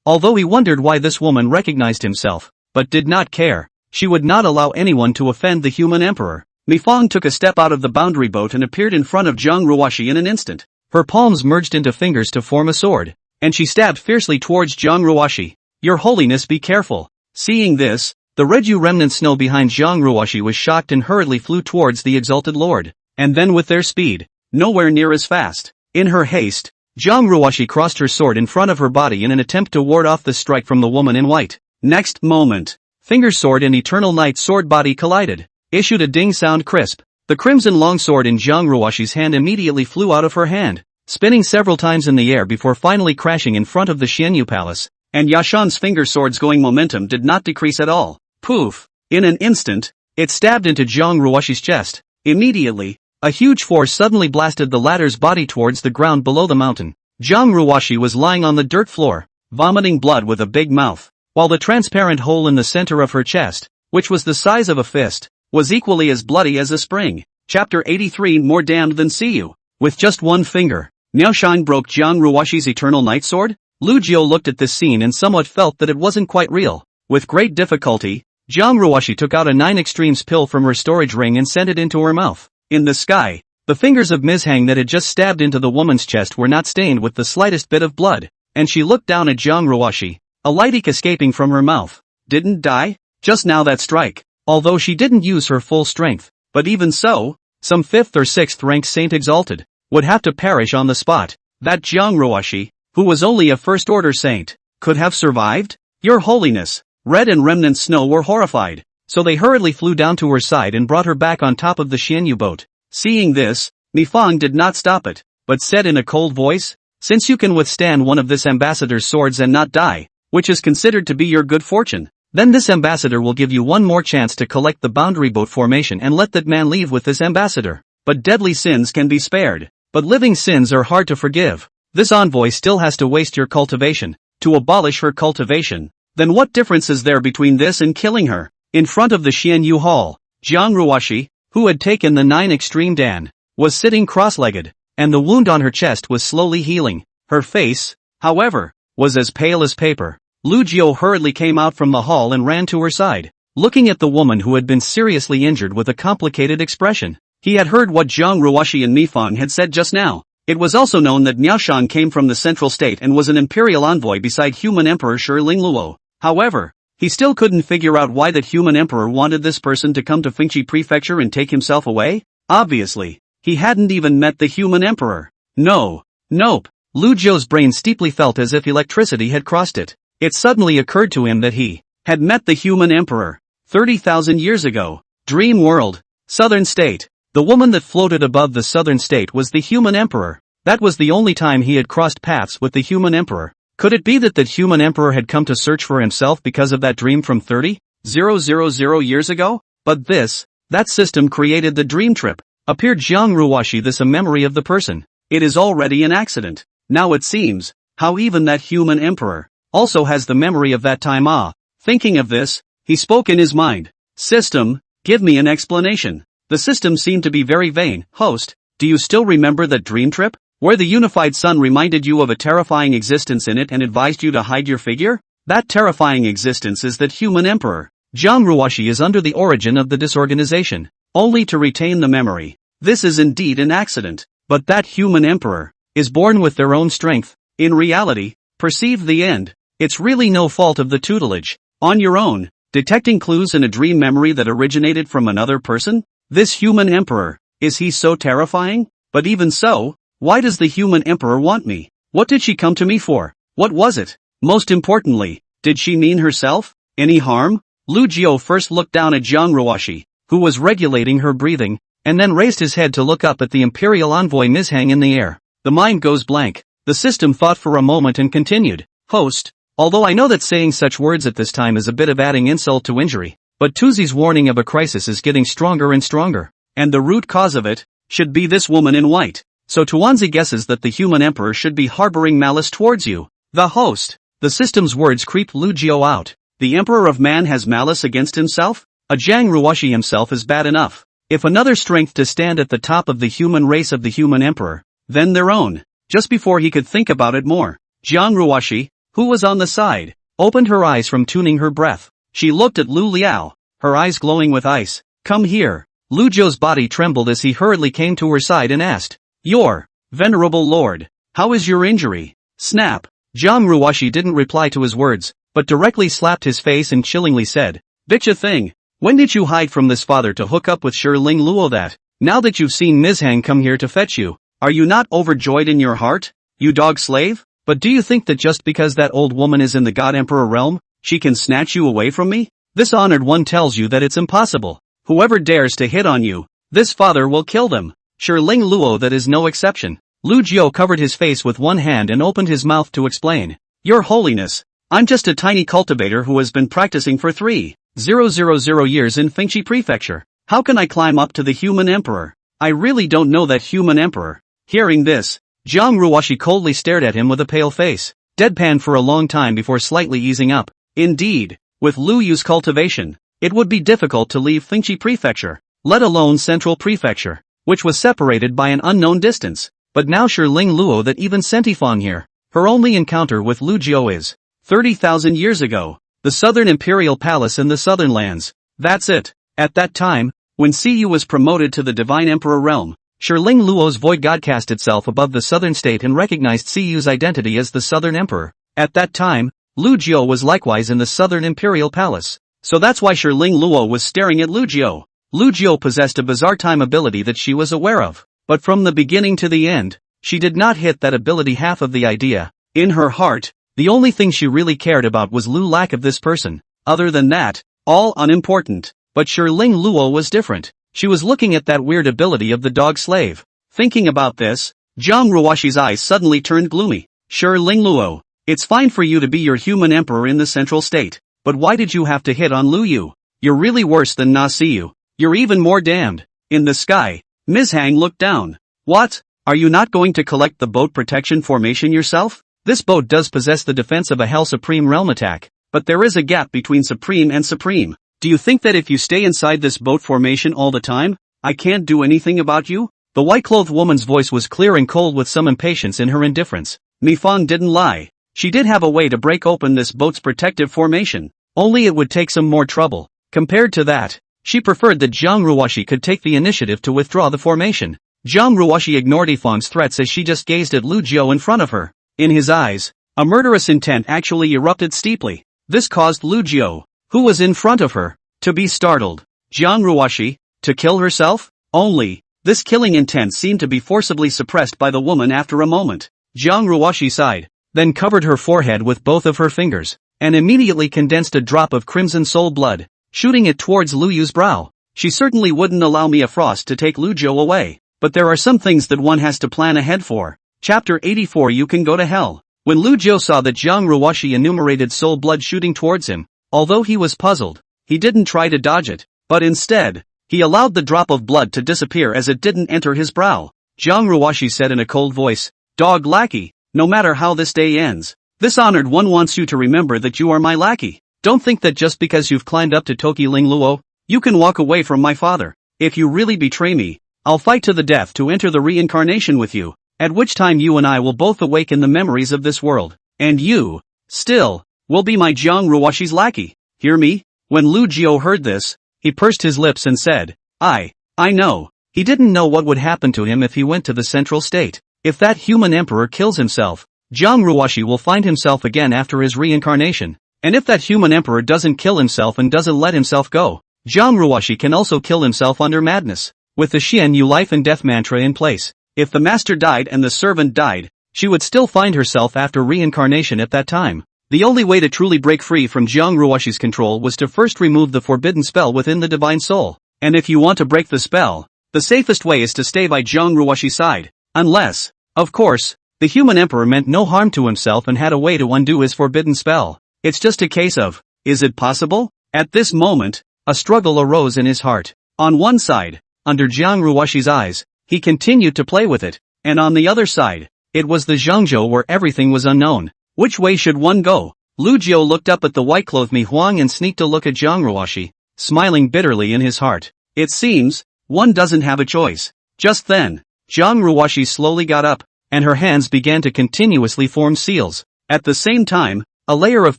although he wondered why this woman recognized himself, but did not care, she would not allow anyone to offend the human emperor. Mi Feng took a step out of the boundary boat and appeared in front of Jiang Ruoshi in an instant. Her palms merged into fingers to form a sword, and she stabbed fiercely towards Jiang Ruoshi. Your holiness, be careful. Seeing this, the Reju remnant snow behind Jiang Ruoshi was shocked and hurriedly flew towards the exalted lord, and then with their speed, nowhere near as fast. In her haste, Jiang Ruoshi crossed her sword in front of her body in an attempt to ward off the strike from the woman in white. Next moment, finger sword and Eternal Knight's sword body collided, issued a ding sound crisp. The crimson longsword in Jiang Ruoshi's hand immediately flew out of her hand, spinning several times in the air before finally crashing in front of the Xianyu palace, and Yashan's finger sword's going momentum did not decrease at all. Poof! In an instant, it stabbed into Jiang Ruoshi's chest. Immediately, a huge force suddenly blasted the latter's body towards the ground below the mountain. Jiang Ruoshi was lying on the dirt floor, vomiting blood with a big mouth, while the transparent hole in the center of her chest, which was the size of a fist, was equally as bloody as a spring. Chapter 83 More damned than see you. With just one finger, Miao Shine broke Jiang Ruoshi's Eternal Night Sword? Lu Jiu looked at this scene and somewhat felt that it wasn't quite real. With great difficulty, Jiang Ruoshi took out a 9 extremes pill from her storage ring and sent it into her mouth. In the sky, the fingers of Ms. Hang that had just stabbed into the woman's chest were not stained with the slightest bit of blood, and she looked down at Jiang Ruoshi, a light escaping from her mouth. Didn't die? Just now that strike. Although she didn't use her full strength, but even so, some 5th or 6th ranked Saint Exalted would have to perish on the spot. That Jiang Ruoshi, who was only a first-order saint, could have survived? Your Holiness, Red and Remnant Snow were horrified. so they hurriedly flew down to her side and brought her back on top of the Xianyu boat. Seeing this, Mifang did not stop it, but said in a cold voice, "Since you can withstand one of this ambassador's swords and not die, which is considered to be your good fortune, then this ambassador will give you one more chance to collect the boundary boat formation and let that man leave with this ambassador. But deadly sins can be spared, but living sins are hard to forgive. This envoy still has to waste your cultivation, to abolish her cultivation. Then what difference is there between this and killing her?" In front of the Xianyu hall, Jiang Ruoshi, who had taken the 9 extreme dan, was sitting cross-legged, and the wound on her chest was slowly healing. Her face, however, was as pale as paper. Lu Jiu hurriedly came out from the hall and ran to her side, looking at the woman who had been seriously injured with a complicated expression. He had heard what Jiang Ruoshi and Mifang had said just now. It was also known that Miaoshan came from the central state and was an imperial envoy beside human emperor Shi Lingluo. However, he still couldn't figure out why that human emperor wanted this person to come to Fengchi Prefecture and take himself away. Obviously, he hadn't even met the human emperor. Nope. Lu Jiu's brain steeply felt as if electricity had crossed it. It suddenly occurred to him that he had met the human emperor 30,000 years ago. Dream world, southern state. The woman that floated above the southern state was the human emperor. That was the only time he had crossed paths with the human emperor. Could it be that human emperor had come to search for himself because of that dream from 30,000 years ago? But that system created the dream trip. Appeared Jiang Ruoshi this a memory of the person. It is already an accident. Now it seems, how even that human emperor also has the memory of that time. Thinking of this, he spoke in his mind. System, give me an explanation. The system seemed to be very vain. Host, do you still remember that dream trip? Where the unified sun reminded you of a terrifying existence in it and advised you to hide your figure? That terrifying existence is that human emperor. Jiang Ruoshi is under the origin of the disorganization, only to retain the memory. This is indeed an accident, but that human emperor is born with their own strength. In reality, perceive the end. It's really no fault of the tutelage. On your own, detecting clues in a dream memory that originated from another person? This human emperor, is he so terrifying? But even so, why does the human emperor want me? What did she come to me for? What was it? Most importantly, did she mean herself any harm? Lu Jiu first looked down at Jiang Ruoshi, who was regulating her breathing, and then raised his head to look up at the imperial envoy Mizhang in the air. The mind goes blank. The system thought for a moment and continued. Host, although I know that saying such words at this time is a bit of adding insult to injury, but Tuzi's warning of a crisis is getting stronger and stronger, and the root cause of it should be this woman in white. So Tuanzi guesses that the human emperor should be harboring malice towards you. The host. The system's words creep Lu Jiu out. The emperor of man has malice against himself? A Jiang Ruoshi himself is bad enough. If another strength to stand at the top of the human race of the human emperor, then their own. Just before he could think about it more, Jiang Ruoshi, who was on the side, opened her eyes from tuning her breath. She looked at Lu Liao, her eyes glowing with ice. Come here. Lu Jiu's body trembled as he hurriedly came to her side and asked, Your venerable lord, how is your injury? Snap. Jiang Ruoshi didn't reply to his words, but directly slapped his face and chillingly said, Bitch a thing, when did you hide from this father to hook up with Shi Lingluo that? Now that you've seen Mizhang come here to fetch you, are you not overjoyed in your heart, you dog slave? But do you think that just because that old woman is in the God Emperor realm, she can snatch you away from me? This honored one tells you that it's impossible. Whoever dares to hit on you, this father will kill them. Shi Lingluo that is no exception. Lu Jiu covered his face with one hand and opened his mouth to explain. Your Holiness, I'm just a tiny cultivator who has been practicing for 3,000 years in Fengchi Prefecture. How can I climb up to the human emperor? I really don't know that human emperor. Hearing this, Jiang Ruoshi coldly stared at him with a pale face, deadpan for a long time before slightly easing up. Indeed, with Lu Yu's cultivation, it would be difficult to leave Fengchi Prefecture, let alone Central Prefecture, which was separated by an unknown distance. But now Shi Lingluo that even sent Ifang here. Her only encounter with Lu Jiu is 30,000 years ago, the Southern Imperial Palace in the Southern Lands. That's it. At that time, when Siyu was promoted to the Divine Emperor realm, Shi Lingluo's void god cast itself above the Southern state and recognized Siyu's identity as the Southern Emperor. At that time, Lu Jiu was likewise in the Southern Imperial Palace. So that's why Shi Lingluo was staring at Lu Jiu. Lu Jiu possessed a bizarre time ability that she was aware of. But from the beginning to the end, she did not hit that ability half of the idea. In her heart, the only thing she really cared about was Lu's lack of this person. Other than that, all unimportant. But Shi Ling Luo was different. She was looking at that weird ability of the dog slave. Thinking about this, Zhang Ruoxi's eyes suddenly turned gloomy. Shi Ling Luo, it's fine for you to be your human emperor in the central state, but why did you have to hit on Lu Yu? You're really worse than Na Siyu. You're even more damned. In the sky, Ms. Hang looked down. What? Are you not going to collect the boat protection formation yourself? This boat does possess the defense of a Hell Supreme realm attack, but there is a gap between Supreme and Supreme. Do you think that if you stay inside this boat formation all the time, I can't do anything about you? The white-clothed woman's voice was clear and cold with some impatience in her indifference. Mi Fang didn't lie. She did have a way to break open this boat's protective formation. Only it would take some more trouble. Compared to that, she preferred that Zhang Ruoxi could take the initiative to withdraw the formation. Zhang Ruoxi ignored Yifang's threats as she just gazed at Lu Jiu in front of her. In his eyes, a murderous intent actually erupted steeply. This caused Lu Jiu, who was in front of her, to be startled. Zhang Ruoxi, to kill herself? Only, this killing intent seemed to be forcibly suppressed by the woman after a moment. Zhang Ruoxi sighed, then covered her forehead with both of her fingers, and immediately condensed a drop of crimson soul blood, shooting it towards Lu Yu's brow. She certainly wouldn't allow Mia Frost to take Lu Jiu away, but there are some things that one has to plan ahead for. Chapter 84 You Can Go to Hell. When Lu Jiu saw that Zhang Ruoxi enumerated soul blood shooting towards him, although he was puzzled, he didn't try to dodge it, but instead, he allowed the drop of blood to disappear as it didn't enter his brow. Zhang Ruoxi said in a cold voice, "Dog lackey, no matter how this day ends, this honored one wants you to remember that you are my lackey. Don't think that just because you've climbed up to Toki Ling Luo, you can walk away from my father. If you really betray me, I'll fight to the death to enter the reincarnation with you, at which time you and I will both awaken the memories of this world, and you, still, will be my Zhang Ruoxi's lackey. Hear me?" When Lu Jiu heard this, he pursed his lips and said, I know. He didn't know what would happen to him if he went to the central state. If that human emperor kills himself, Zhang Ruoxi will find himself again after his reincarnation. And if that human emperor doesn't kill himself and doesn't let himself go, Zhang Ruoxi can also kill himself under madness. With the Xian Yu life and death mantra in place, if the master died and the servant died, she would still find herself after reincarnation at that time. The only way to truly break free from Zhang Ruoxi's control was to first remove the forbidden spell within the divine soul. And if you want to break the spell, the safest way is to stay by Zhang Ruoxi's side. Unless, of course, the human emperor meant no harm to himself and had a way to undo his forbidden spell. It's just a case of, is it possible? At this moment, a struggle arose in his heart. On one side, under Zhang Ruoxi's eyes, he continued to play with it, and on the other side, it was the Zhangzhou where everything was unknown. Which way should one go? Lu Jiu looked up at the white-clothed Mi Huang and sneaked a look at Zhang Ruoxi, smiling bitterly in his heart. It seems, one doesn't have a choice. Just then, Zhang Ruoxi slowly got up, and her hands began to continuously form seals. At the same time, a layer of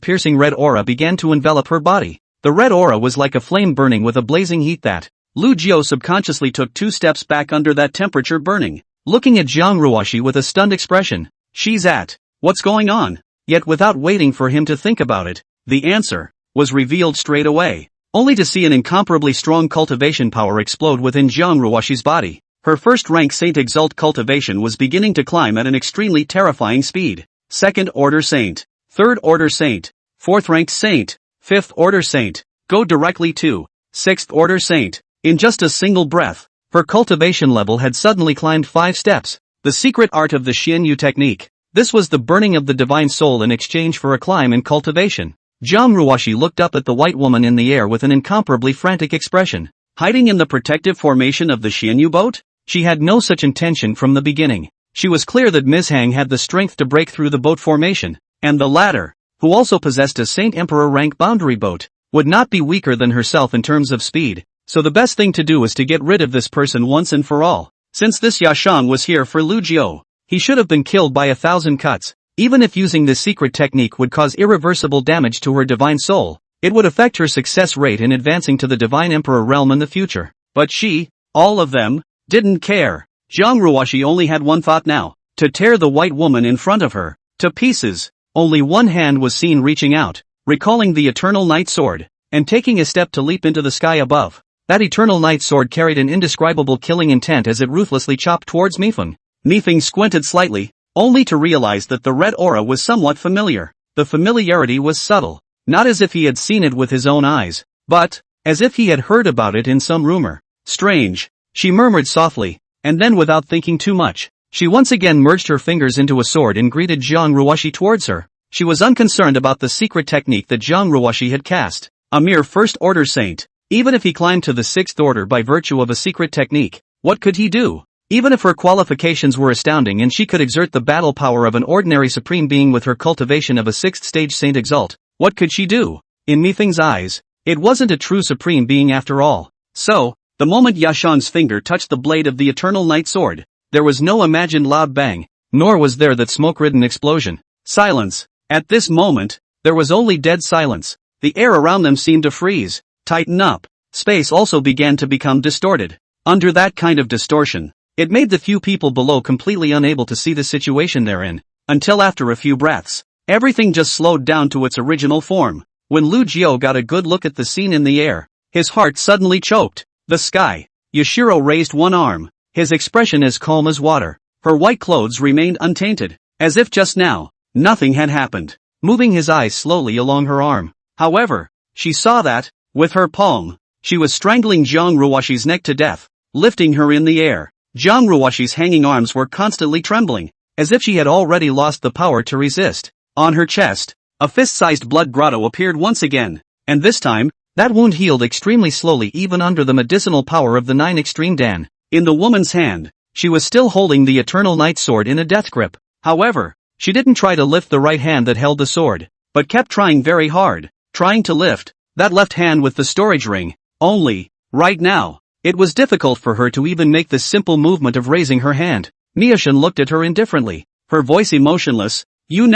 piercing red aura began to envelop her body. The red aura was like a flame burning with a blazing heat that, Lu Jiu subconsciously took 2 steps back under that temperature burning, looking at Zhang Ruoxi with a stunned expression. She's at, what's going on? Yet without waiting for him to think about it, the answer was revealed straight away, only to see an incomparably strong cultivation power explode within Zhang Ruoxi's body. Her first-rank Saint Exalt cultivation was beginning to climb at an extremely terrifying speed. Second-order Saint, third-order Saint, fourth-ranked Saint, fifth-order Saint, go directly to sixth-order Saint. In just a single breath, her cultivation level had suddenly climbed 5 steps. The secret art of the Xian Yu technique. This was the burning of the divine soul in exchange for a climb in cultivation. Zhang Ruoxi looked up at the white woman in the air with an incomparably frantic expression. Hiding in the protective formation of the Xian Yu boat? She had no such intention from the beginning. She was clear that Ms. Hang had the strength to break through the boat formation, and the latter, who also possessed a Saint Emperor rank boundary boat, would not be weaker than herself in terms of speed, so the best thing to do was to get rid of this person once and for all. Since this Yashang was here for Lu Jiu, he should have been killed by 1,000 cuts. Even if using this secret technique would cause irreversible damage to her divine soul, it would affect her success rate in advancing to the divine emperor realm in the future. But she, all of them, didn't care. Zhang Ruoxi only had one thought now, to tear the white woman in front of her to pieces. Only one hand was seen reaching out, recalling the eternal night sword, and taking a step to leap into the sky above. That eternal night sword carried an indescribable killing intent as it ruthlessly chopped towards Mifeng. Mifeng squinted slightly, only to realize that the red aura was somewhat familiar. The familiarity was subtle, not as if he had seen it with his own eyes, but, as if he had heard about it in some rumor. Strange, she murmured softly, and then without thinking too much, she once again merged her fingers into a sword and greeted Jiang Ruoshi towards her. She was unconcerned about the secret technique that Jiang Ruoshi had cast. A mere first-order saint. Even if he climbed to the sixth order by virtue of a secret technique, what could he do? Even if her qualifications were astounding and she could exert the battle power of an ordinary supreme being with her cultivation of a sixth-stage Saint Exalt, what could she do? In Mifeng's eyes, it wasn't a true supreme being after all. So, the moment Yashan's finger touched the blade of the Eternal Night Sword, there was no imagined loud bang, nor was there that smoke-ridden explosion. Silence. At this moment, there was only dead silence. The air around them seemed to freeze, tighten up. Space also began to become distorted. Under that kind of distortion, it made the few people below completely unable to see the situation they're in, until after a few breaths, everything just slowed down to its original form. When Lu Jiao got a good look at the scene in the air, his heart suddenly choked. The sky. Yashiro raised one arm, his expression as calm as water. Her white clothes remained untainted, as if just now, nothing had happened. Moving his eyes slowly along her arm. However, she saw that, with her palm, she was strangling Jiang Ruoshi's neck to death, lifting her in the air. Jiang Ruoshi's hanging arms were constantly trembling, as if she had already lost the power to resist. On her chest, a fist-sized blood grotto appeared once again, and this time, that wound healed extremely slowly even under the medicinal power of the 9 Extreme Dan. In the woman's hand, she was still holding the Eternal Night Sword in a death grip. However, she didn't try to lift the right hand that held the sword, but kept trying very hard, trying to lift that left hand with the storage ring. Only, right now, it was difficult for her to even make the simple movement of raising her hand. Miashan looked at her indifferently, her voice emotionless. You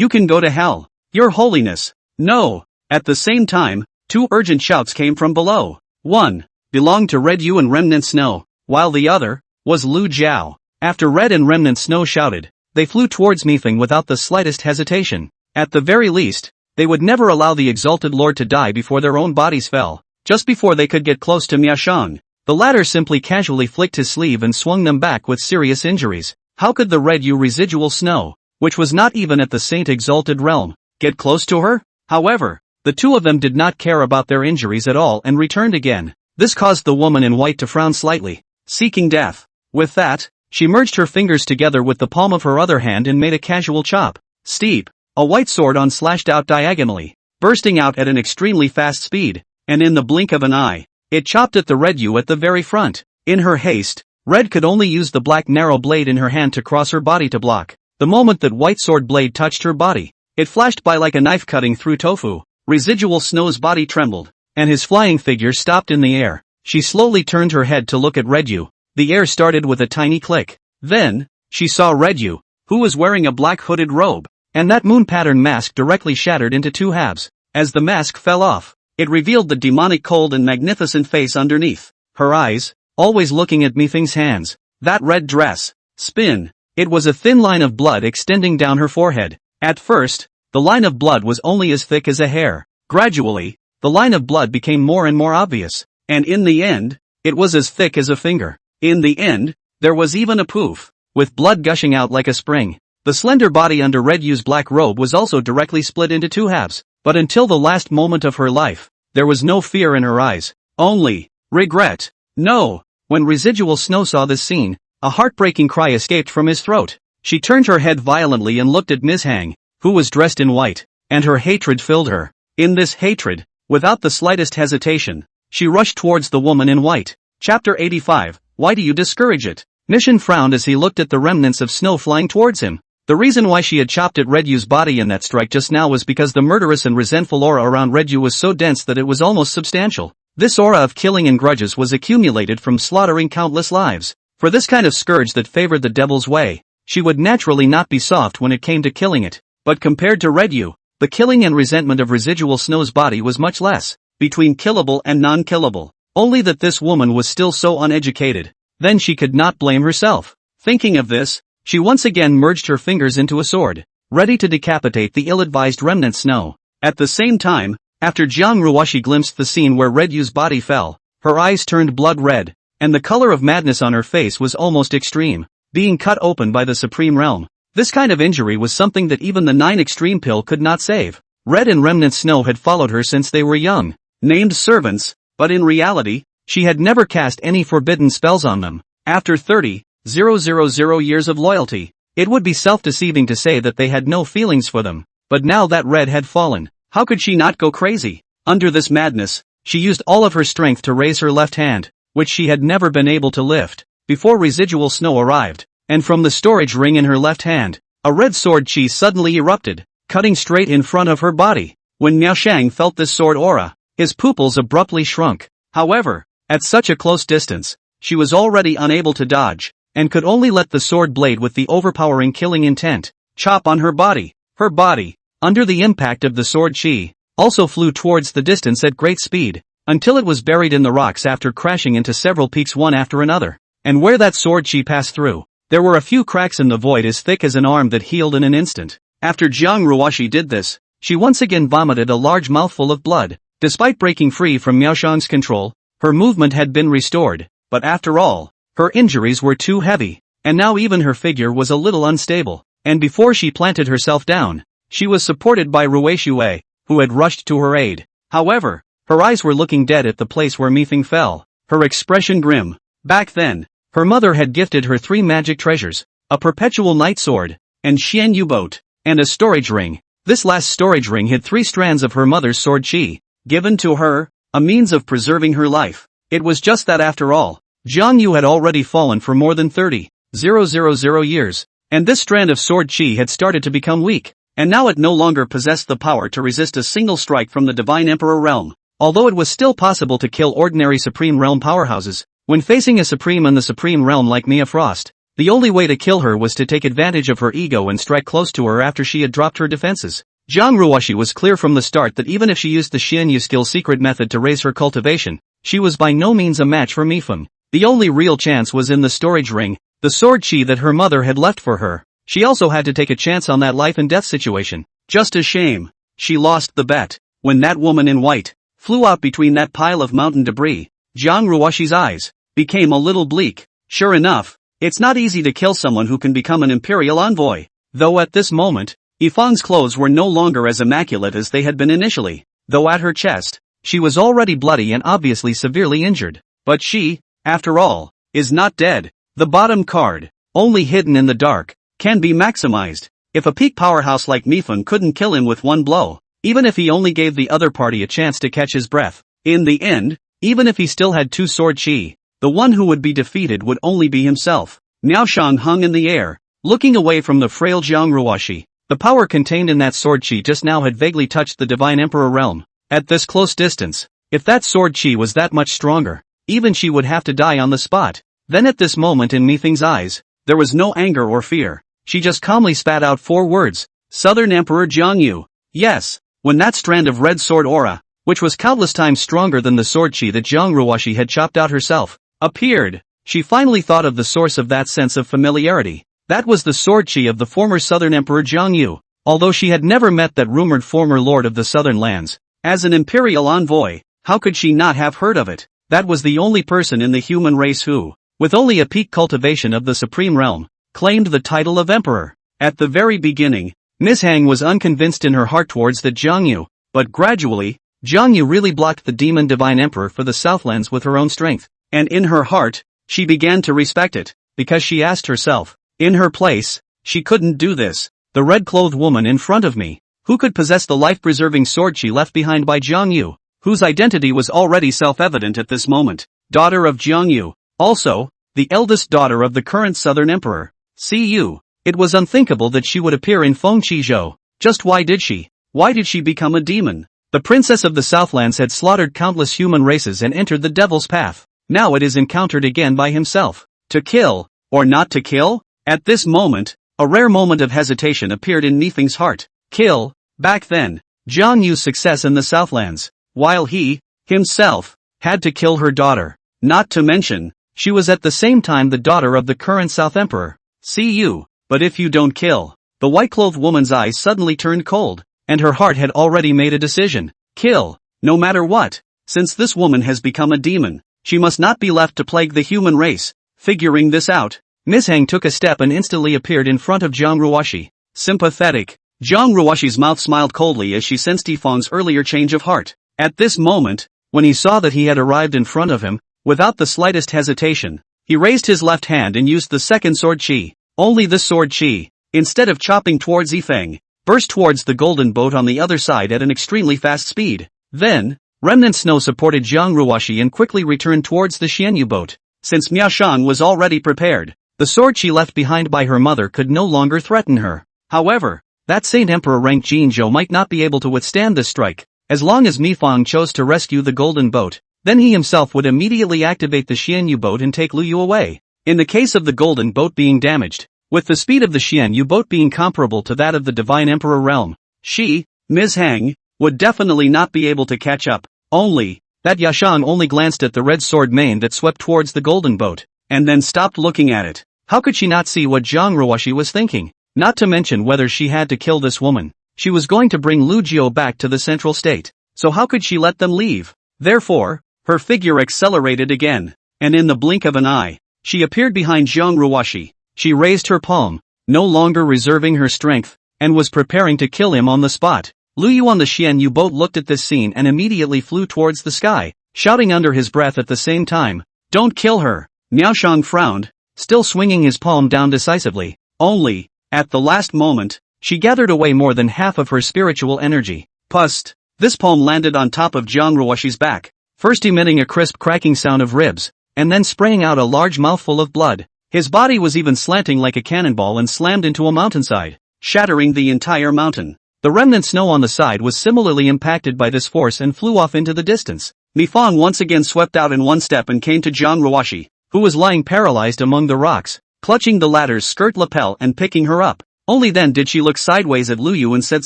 can go to hell, Your Holiness. No. At the same time, 2 urgent shouts came from below. One belonged to Red Yu and Remnant Snow, while the other was Lu Jiao. After Red and Remnant Snow shouted, they flew towards Mifeng without the slightest hesitation. At the very least, they would never allow the Exalted Lord to die before their own bodies fell. Just before they could get close to Miashan, the latter simply casually flicked his sleeve and swung them back with serious injuries. How could the Red Yu residual snow, which was not even at the Saint Exalted realm, get close to her? However, the 2 of them did not care about their injuries at all and returned again. This caused the woman in white to frown slightly, seeking death. With that, she merged her fingers together with the palm of her other hand and made a casual chop. Steep. A white sword on slashed out diagonally, bursting out at an extremely fast speed, and in the blink of an eye, it chopped at the Red Yu at the very front. In her haste, Red could only use the black narrow blade in her hand to cross her body to block. The moment that white sword blade touched her body, it flashed by like a knife cutting through tofu. Residual Snow's body trembled, and his flying figure stopped in the air. She slowly turned her head to look at Red Yu. The air started with a tiny click. Then, she saw Red Yu, who was wearing a black hooded robe, and that moon pattern mask directly shattered into 2 halves. As the mask fell off, it revealed the demonic cold and magnificent face underneath. Her eyes, always looking at Mifeng's hands. That red dress. Spin. It was a thin line of blood extending down her forehead. At first, the line of blood was only as thick as a hair. Gradually, the line of blood became more and more obvious, and in the end, it was as thick as a finger. In the end, there was even a poof, with blood gushing out like a spring. The slender body under Red Yu's black robe was also directly split into 2 halves, but until the last moment of her life, there was no fear in her eyes, only regret. No. When Residual Snow saw this scene, a heartbreaking cry escaped from his throat. She turned her head violently and looked at Ms. Hang, who was dressed in white, and her hatred filled her. In this hatred, without the slightest hesitation, she rushed towards the woman in white. Chapter 85, Why do you discourage it? Mission frowned as he looked at the remnants of snow flying towards him. The reason why she had chopped at Red Yu's body in that strike just now was because the murderous and resentful aura around Red Yu was so dense that it was almost substantial. This aura of killing and grudges was accumulated from slaughtering countless lives. For this kind of scourge that favored the devil's way, she would naturally not be soft when it came to killing it. But compared to Red Yu, the killing and resentment of Residual Snow's body was much less, between killable and non-killable. Only that this woman was still so uneducated. Then she could not blame herself. Thinking of this, she once again merged her fingers into a sword, ready to decapitate the ill-advised Remnant Snow. At the same time, after Jiang Ruoshi glimpsed the scene where Red Yu's body fell, her eyes turned blood red, and the color of madness on her face was almost extreme, being cut open by the Supreme Realm. This kind of injury was something that even the 9 Extreme pill could not save. Red and Remnant Snow had followed her since they were young. named servants, but in reality, she had never cast any forbidden spells on them. After 30,000 years of loyalty, it would be self-deceiving to say that they had no feelings for them, but now that Red had fallen, how could she not go crazy? Under this madness, she used all of her strength to raise her left hand, which she had never been able to lift, before residual snow arrived, and from the storage ring in her left hand, a red sword chi suddenly erupted, cutting straight in front of her body. When Miao Shang felt this sword aura, his pupils abruptly shrunk. However, at such a close distance, she was already unable to dodge, and could only let the sword blade with the overpowering killing intent chop on her body. Her body, under the impact of the sword chi, also flew towards the distance at great speed, until it was buried in the rocks after crashing into several peaks one after another. And where that sword chi passed through, there were a few cracks in the void as thick as an arm that healed in an instant. After Jiang Ruoshi did this, she once again vomited a large mouthful of blood. Despite breaking free from Miao Shang's control, her movement had been restored, but after all, her injuries were too heavy, and now even her figure was a little unstable, and before she planted herself down, she was supported by Rui Shui, who had rushed to her aid. However, her eyes were looking dead at the place where Mifeng fell, her expression grim. Back then, her mother had gifted her 3 magic treasures, a perpetual night sword, and Xian Yu boat, and a storage ring. This last storage ring hid 3 strands of her mother's sword chi, given to her, a means of preserving her life. It was just that after all, Jiang Yu had already fallen for more than 30,000 years, and this strand of sword chi had started to become weak, and now it no longer possessed the power to resist a single strike from the Divine Emperor realm. Although it was still possible to kill ordinary Supreme Realm powerhouses, when facing a Supreme in the Supreme Realm like Mia Frost, the only way to kill her was to take advantage of her ego and strike close to her after she had dropped her defenses. Jiang Ruoshi was clear from the start that even if she used the Xian Yu skill secret method to raise her cultivation, she was by no means a match for Mifeng. The only real chance was in the storage ring, the sword chi that her mother had left for her. She also had to take a chance on that life and death situation. Just a shame, she lost the bet. When that woman in white flew out between that pile of mountain debris, Jiang Ruoshi's eyes became a little bleak. Sure enough, it's not easy to kill someone who can become an imperial envoy. Though at this moment, Yifang's clothes were no longer as immaculate as they had been initially, though at her chest, she was already bloody and obviously severely injured. But she, after all, is not dead. The bottom card, only hidden in the dark, can be maximized. If a peak powerhouse like Mifeng couldn't kill him with one blow, even if he only gave the other party a chance to catch his breath, in the end, even if he still had 2 sword chi, the one who would be defeated would only be himself. Miao Shang hung in the air, looking away from the frail Jiang Ruoshi. The power contained in that sword chi just now had vaguely touched the Divine Emperor realm. At this close distance, if that sword chi was that much stronger, even she would have to die on the spot. Then at this moment in Mifeng's eyes, there was no anger or fear. She just calmly spat out 4 words. Southern Emperor Jiang Yu. Yes, when that strand of red sword aura, which was countless times stronger than the sword chi that Jiang Ruoshi had chopped out herself, appeared, she finally thought of the source of that sense of familiarity. That was the sword chi of the former Southern Emperor Jiang Yu. Although she had never met that rumored former lord of the southern lands, as an imperial envoy, how could she not have heard of it? That was the only person in the human race who, with only a peak cultivation of the supreme realm, claimed the title of emperor. At the very beginning, Miss Hang was unconvinced in her heart towards the Jiang Yu, but gradually, Jiang Yu really blocked the demon divine emperor for the Southlands with her own strength, and in her heart, she began to respect it, because she asked herself, in her place, she couldn't do this. The red-clothed woman in front of me, who could possess the life-preserving sword she left behind by Jiang Yu, whose identity was already self-evident at this moment, daughter of Jiang Yu, also, the eldest daughter of the current southern emperor, Cu. It was unthinkable that she would appear in Feng Qizhou. Just why did she? Why did she become a demon? The princess of the Southlands had slaughtered countless human races and entered the devil's path. Now it is encountered again by himself. To kill, or not to kill? At this moment, a rare moment of hesitation appeared in Nifeng's heart. Kill. Back then, Jiang Yu's success in the Southlands, while he, himself, had to kill her daughter. Not to mention, she was at the same time the daughter of the current South Emperor, Cu. But if you don't kill, the white-clothed woman's eyes suddenly turned cold, and her heart had already made a decision. Kill, no matter what. Since this woman has become a demon, she must not be left to plague the human race. Figuring this out, Miss Hang took a step and instantly appeared in front of Jiang Ruoshi. Sympathetic. Jiang Ruoshi's mouth smiled coldly as she sensed Yifang's earlier change of heart. At this moment, when he saw that he had arrived in front of him, without the slightest hesitation, he raised his left hand and used the second sword chi. Only this sword chi, instead of chopping towards Yifeng, burst towards the golden boat on the other side at an extremely fast speed. Then, remnant snow supported Jiang Ruoshi and quickly returned towards the Xianyu boat. Since Miao Shang was already prepared, the sword she left behind by her mother could no longer threaten her. However, that Saint Emperor rank Jinzhou might not be able to withstand this strike. As long as Mi Fang chose to rescue the golden boat, then he himself would immediately activate the Xianyu boat and take Lu Yu away. In the case of the golden boat being damaged, with the speed of the Xianyu boat being comparable to that of the Divine Emperor realm, she, Ms. Hang, would definitely not be able to catch up. Only, that Yashang only glanced at the red sword mane that swept towards the golden boat, and then stopped looking at it. How could she not see what Zhang Ruoshi was thinking? Not to mention whether she had to kill this woman. She was going to bring Lu Jiu back to the central state, so how could she let them leave? Therefore, her figure accelerated again, and in the blink of an eye, she appeared behind Zhang Ruoshi. She raised her palm, no longer reserving her strength, and was preparing to kill him on the spot. Lu Yu on the Xianyu boat looked at this scene and immediately flew towards the sky, shouting under his breath at the same time, "Don't kill her!" Miao Shang frowned, still swinging his palm down decisively. Only, at the last moment, she gathered away more than half of her spiritual energy. Pust! This palm landed on top of Jiang Ruoshi's back, first emitting a crisp cracking sound of ribs, and then spraying out a large mouthful of blood. His body was even slanting like a cannonball and slammed into a mountainside, shattering the entire mountain. The remnant snow on the side was similarly impacted by this force and flew off into the distance. Mi Fang once again swept out in one step and came to Jiang Ruoshi, who was lying paralyzed among the rocks, clutching the ladder's skirt lapel and picking her up. Only then did she look sideways at Lu Yu and said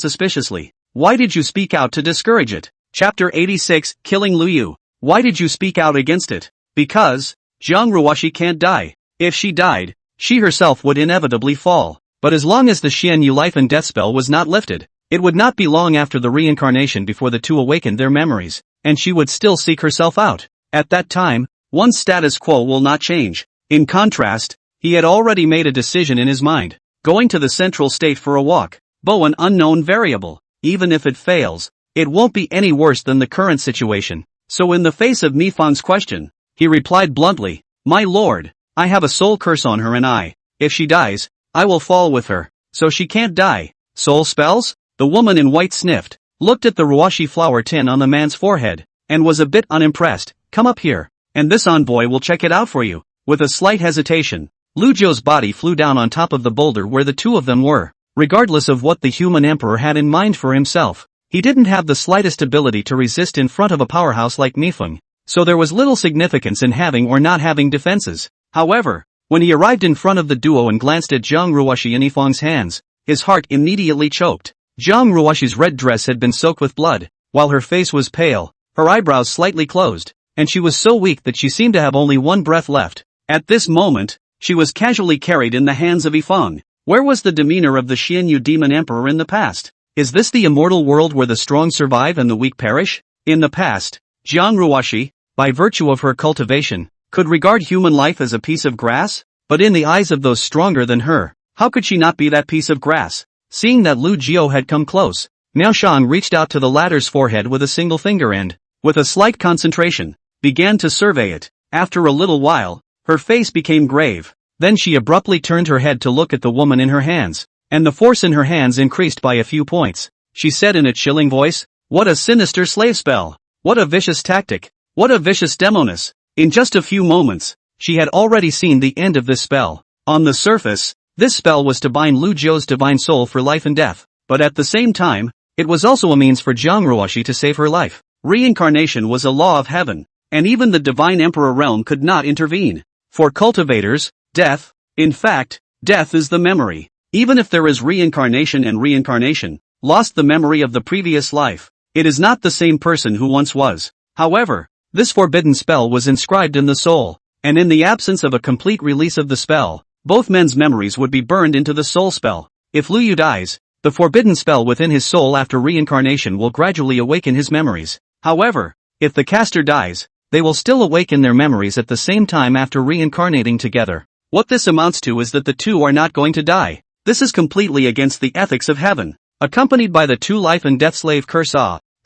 suspiciously, "Why did you speak out to discourage it?" Chapter 86, Killing Lu Yu. Why did you speak out against it? Because, Jiang Ruoshi can't die. If she died, she herself would inevitably fall. But as long as the Xianyu life and death spell was not lifted, it would not be long after the reincarnation before the two awakened their memories, and she would still seek herself out. At that time, one's status quo will not change. In contrast, he had already made a decision in his mind, going to the central state for a walk, though an unknown variable. Even if it fails, it won't be any worse than the current situation. So in the face of Mi Fang's question, he replied bluntly, "My lord, I have a soul curse on her and if she dies, I will fall with her, so she can't die." Soul spells? The woman in white sniffed, looked at the Ruoshi flower tin on the man's forehead, and was a bit unimpressed. "Come up here, and this envoy will check it out for you." With a slight hesitation, Lu Jiu's body flew down on top of the boulder where the two of them were. Regardless of what the human emperor had in mind for himself, he didn't have the slightest ability to resist in front of a powerhouse like Mifeng, so there was little significance in having or not having defenses. However, when he arrived in front of the duo and glanced at Zhang Ruoshi in Yifeng's hands, his heart immediately choked. Zhang Ruoshi's red dress had been soaked with blood, while her face was pale, her eyebrows slightly closed, and she was so weak that she seemed to have only one breath left. At this moment, she was casually carried in the hands of Yifeng. Where was the demeanor of the Xianyu demon emperor in the past? Is this the immortal world where the strong survive and the weak perish? In the past, Jiang Ruoshi, by virtue of her cultivation, could regard human life as a piece of grass? But in the eyes of those stronger than her, how could she not be that piece of grass? Seeing that Lu Jiu had come close, Miao Shang reached out to the latter's forehead with a single finger and, with a slight concentration, began to survey it. After a little while, her face became grave. Then she abruptly turned her head to look at the woman in her hands, and the force in her hands increased by a few points. She said in a chilling voice, "What a sinister slave spell! What a vicious tactic! What a vicious demoness!" In just a few moments, she had already seen the end of this spell. On the surface, this spell was to bind Lu Jiu's divine soul for life and death, but at the same time, it was also a means for Jiang Ruoshi to save her life. Reincarnation was a law of heaven, and even the divine emperor realm could not intervene. For cultivators, death is the memory. Even if there is reincarnation and reincarnation, lost the memory of the previous life, it is not the same person who once was. However, this forbidden spell was inscribed in the soul, and in the absence of a complete release of the spell, both men's memories would be burned into the soul spell. If Lu Yu dies, the forbidden spell within his soul after reincarnation will gradually awaken his memories. However, if the caster dies, they will still awaken their memories at the same time after reincarnating together. What this amounts to is that the two are not going to die. This is completely against the ethics of heaven. Accompanied by the two life and death slave curse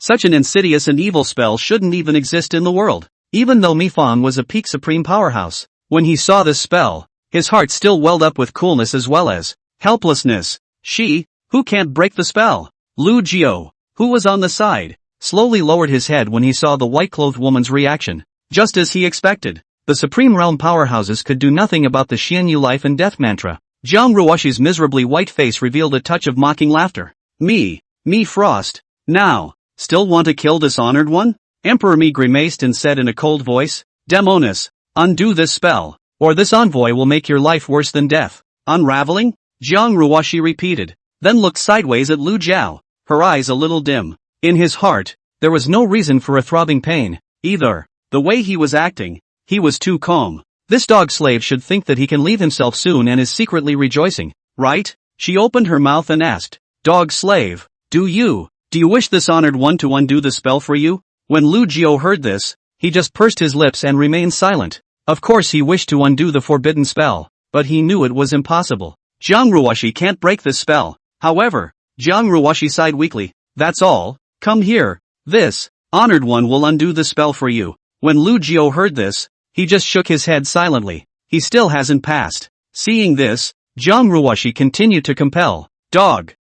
Such an insidious and evil spell shouldn't even exist in the world. Even though Mi Fang was a peak supreme powerhouse, when he saw this spell, his heart still welled up with coolness as well as helplessness. Who can't break the spell? Lu Jiao, who was on the side, slowly lowered his head when he saw the white-clothed woman's reaction. Just as he expected, the Supreme Realm powerhouses could do nothing about the Xianyu life and death mantra. Jiang Ruoshi's miserably white face revealed a touch of mocking laughter. Me Frost. Now, still want to kill this honored one? Emperor Mi grimaced and said in a cold voice, Demonis, undo this spell, or this envoy will make your life worse than death. Unraveling? Jiang Ruoshi repeated, then looked sideways at Lu Jiao, her eyes a little dim. In his heart, there was no reason for a throbbing pain, either. The way he was acting, he was too calm. This dog slave should think that he can leave himself soon and is secretly rejoicing, right? She opened her mouth and asked, Dog slave, do you wish this honored one to undo the spell for you? When Lu Jiao heard this, he just pursed his lips and remained silent. Of course he wished to undo the forbidden spell, but he knew it was impossible. Jiang Ruoshi can't break this spell. However, Jiang Ruoshi sighed weakly, that's all, come here, this honored one will undo the spell for you. When Lu Jiao heard this, he just shook his head silently. He still hasn't passed. Seeing this, Jiang Ruoshi continued to compel, dog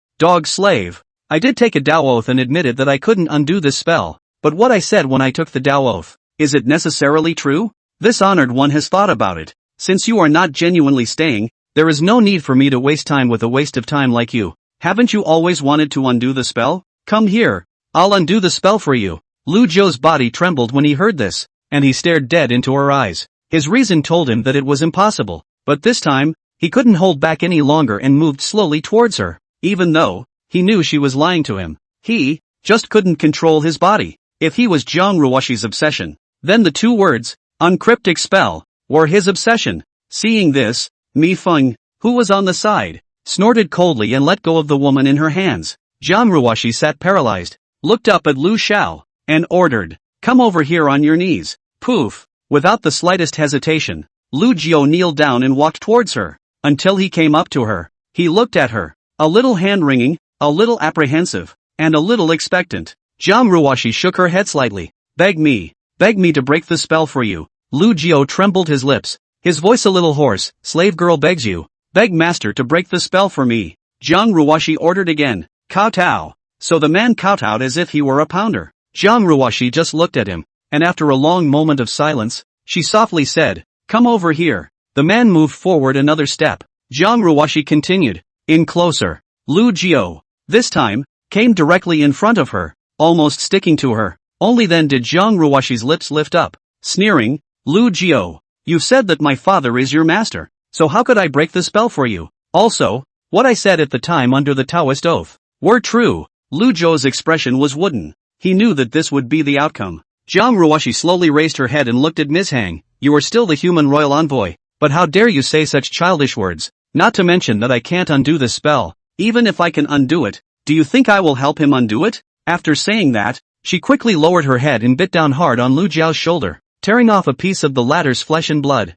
slave. I did take a Dao oath and admitted that I couldn't undo this spell, but what I said when I took the Dao oath, is it necessarily true? This honored one has thought about it. Since you are not genuinely staying, there is no need for me to waste time with a waste of time like you. Haven't you always wanted to undo the spell? Come here, I'll undo the spell for you. Lu Jiao's body trembled when he heard this, and he stared dead into her eyes. His reason told him that it was impossible, but this time, he couldn't hold back any longer and moved slowly towards her, even though he knew she was lying to him. He just couldn't control his body. If he was Jiang Ruoshi's obsession, then the two words, uncryptic spell, were his obsession. Seeing this, Mi Feng, who was on the side, snorted coldly and let go of the woman in her hands. Jiang Ruoshi sat paralyzed, looked up at Lu Xiao, and ordered, come over here on your knees. Poof! Without the slightest hesitation, Lu Jiao kneeled down and walked towards her, until he came up to her. He looked at her, a little hand-wringing, a little apprehensive, and a little expectant. Jiang Ruoshi shook her head slightly. Beg me to break the spell for you. Lu Jiao trembled his lips, his voice a little hoarse. Slave girl begs you, beg master to break the spell for me. Jiang Ruoshi ordered again, kowtow. So the man kowtowed as if he were a pounder. Jiang Ruoshi just looked at him, and after a long moment of silence, she softly said, come over here. The man moved forward another step. Jiang Ruoshi continued, in closer. Lu Jiao, this time, came directly in front of her, almost sticking to her. Only then did Jiang Ruoshi's lips lift up, sneering, Lu Jiao, you've said that my father is your master, so how could I break the spell for you? Also, what I said at the time under the Taoist oath were true. Lu Jiao's expression was wooden. He knew that this would be the outcome. Jiang Ruoshi slowly raised her head and looked at Ms. Hang. You are still the human royal envoy, but how dare you say such childish words? Not to mention that I can't undo this spell. Even if I can undo it, do you think I will help him undo it? After saying that, she quickly lowered her head and bit down hard on Lu Jiao's shoulder, tearing off a piece of the latter's flesh and blood.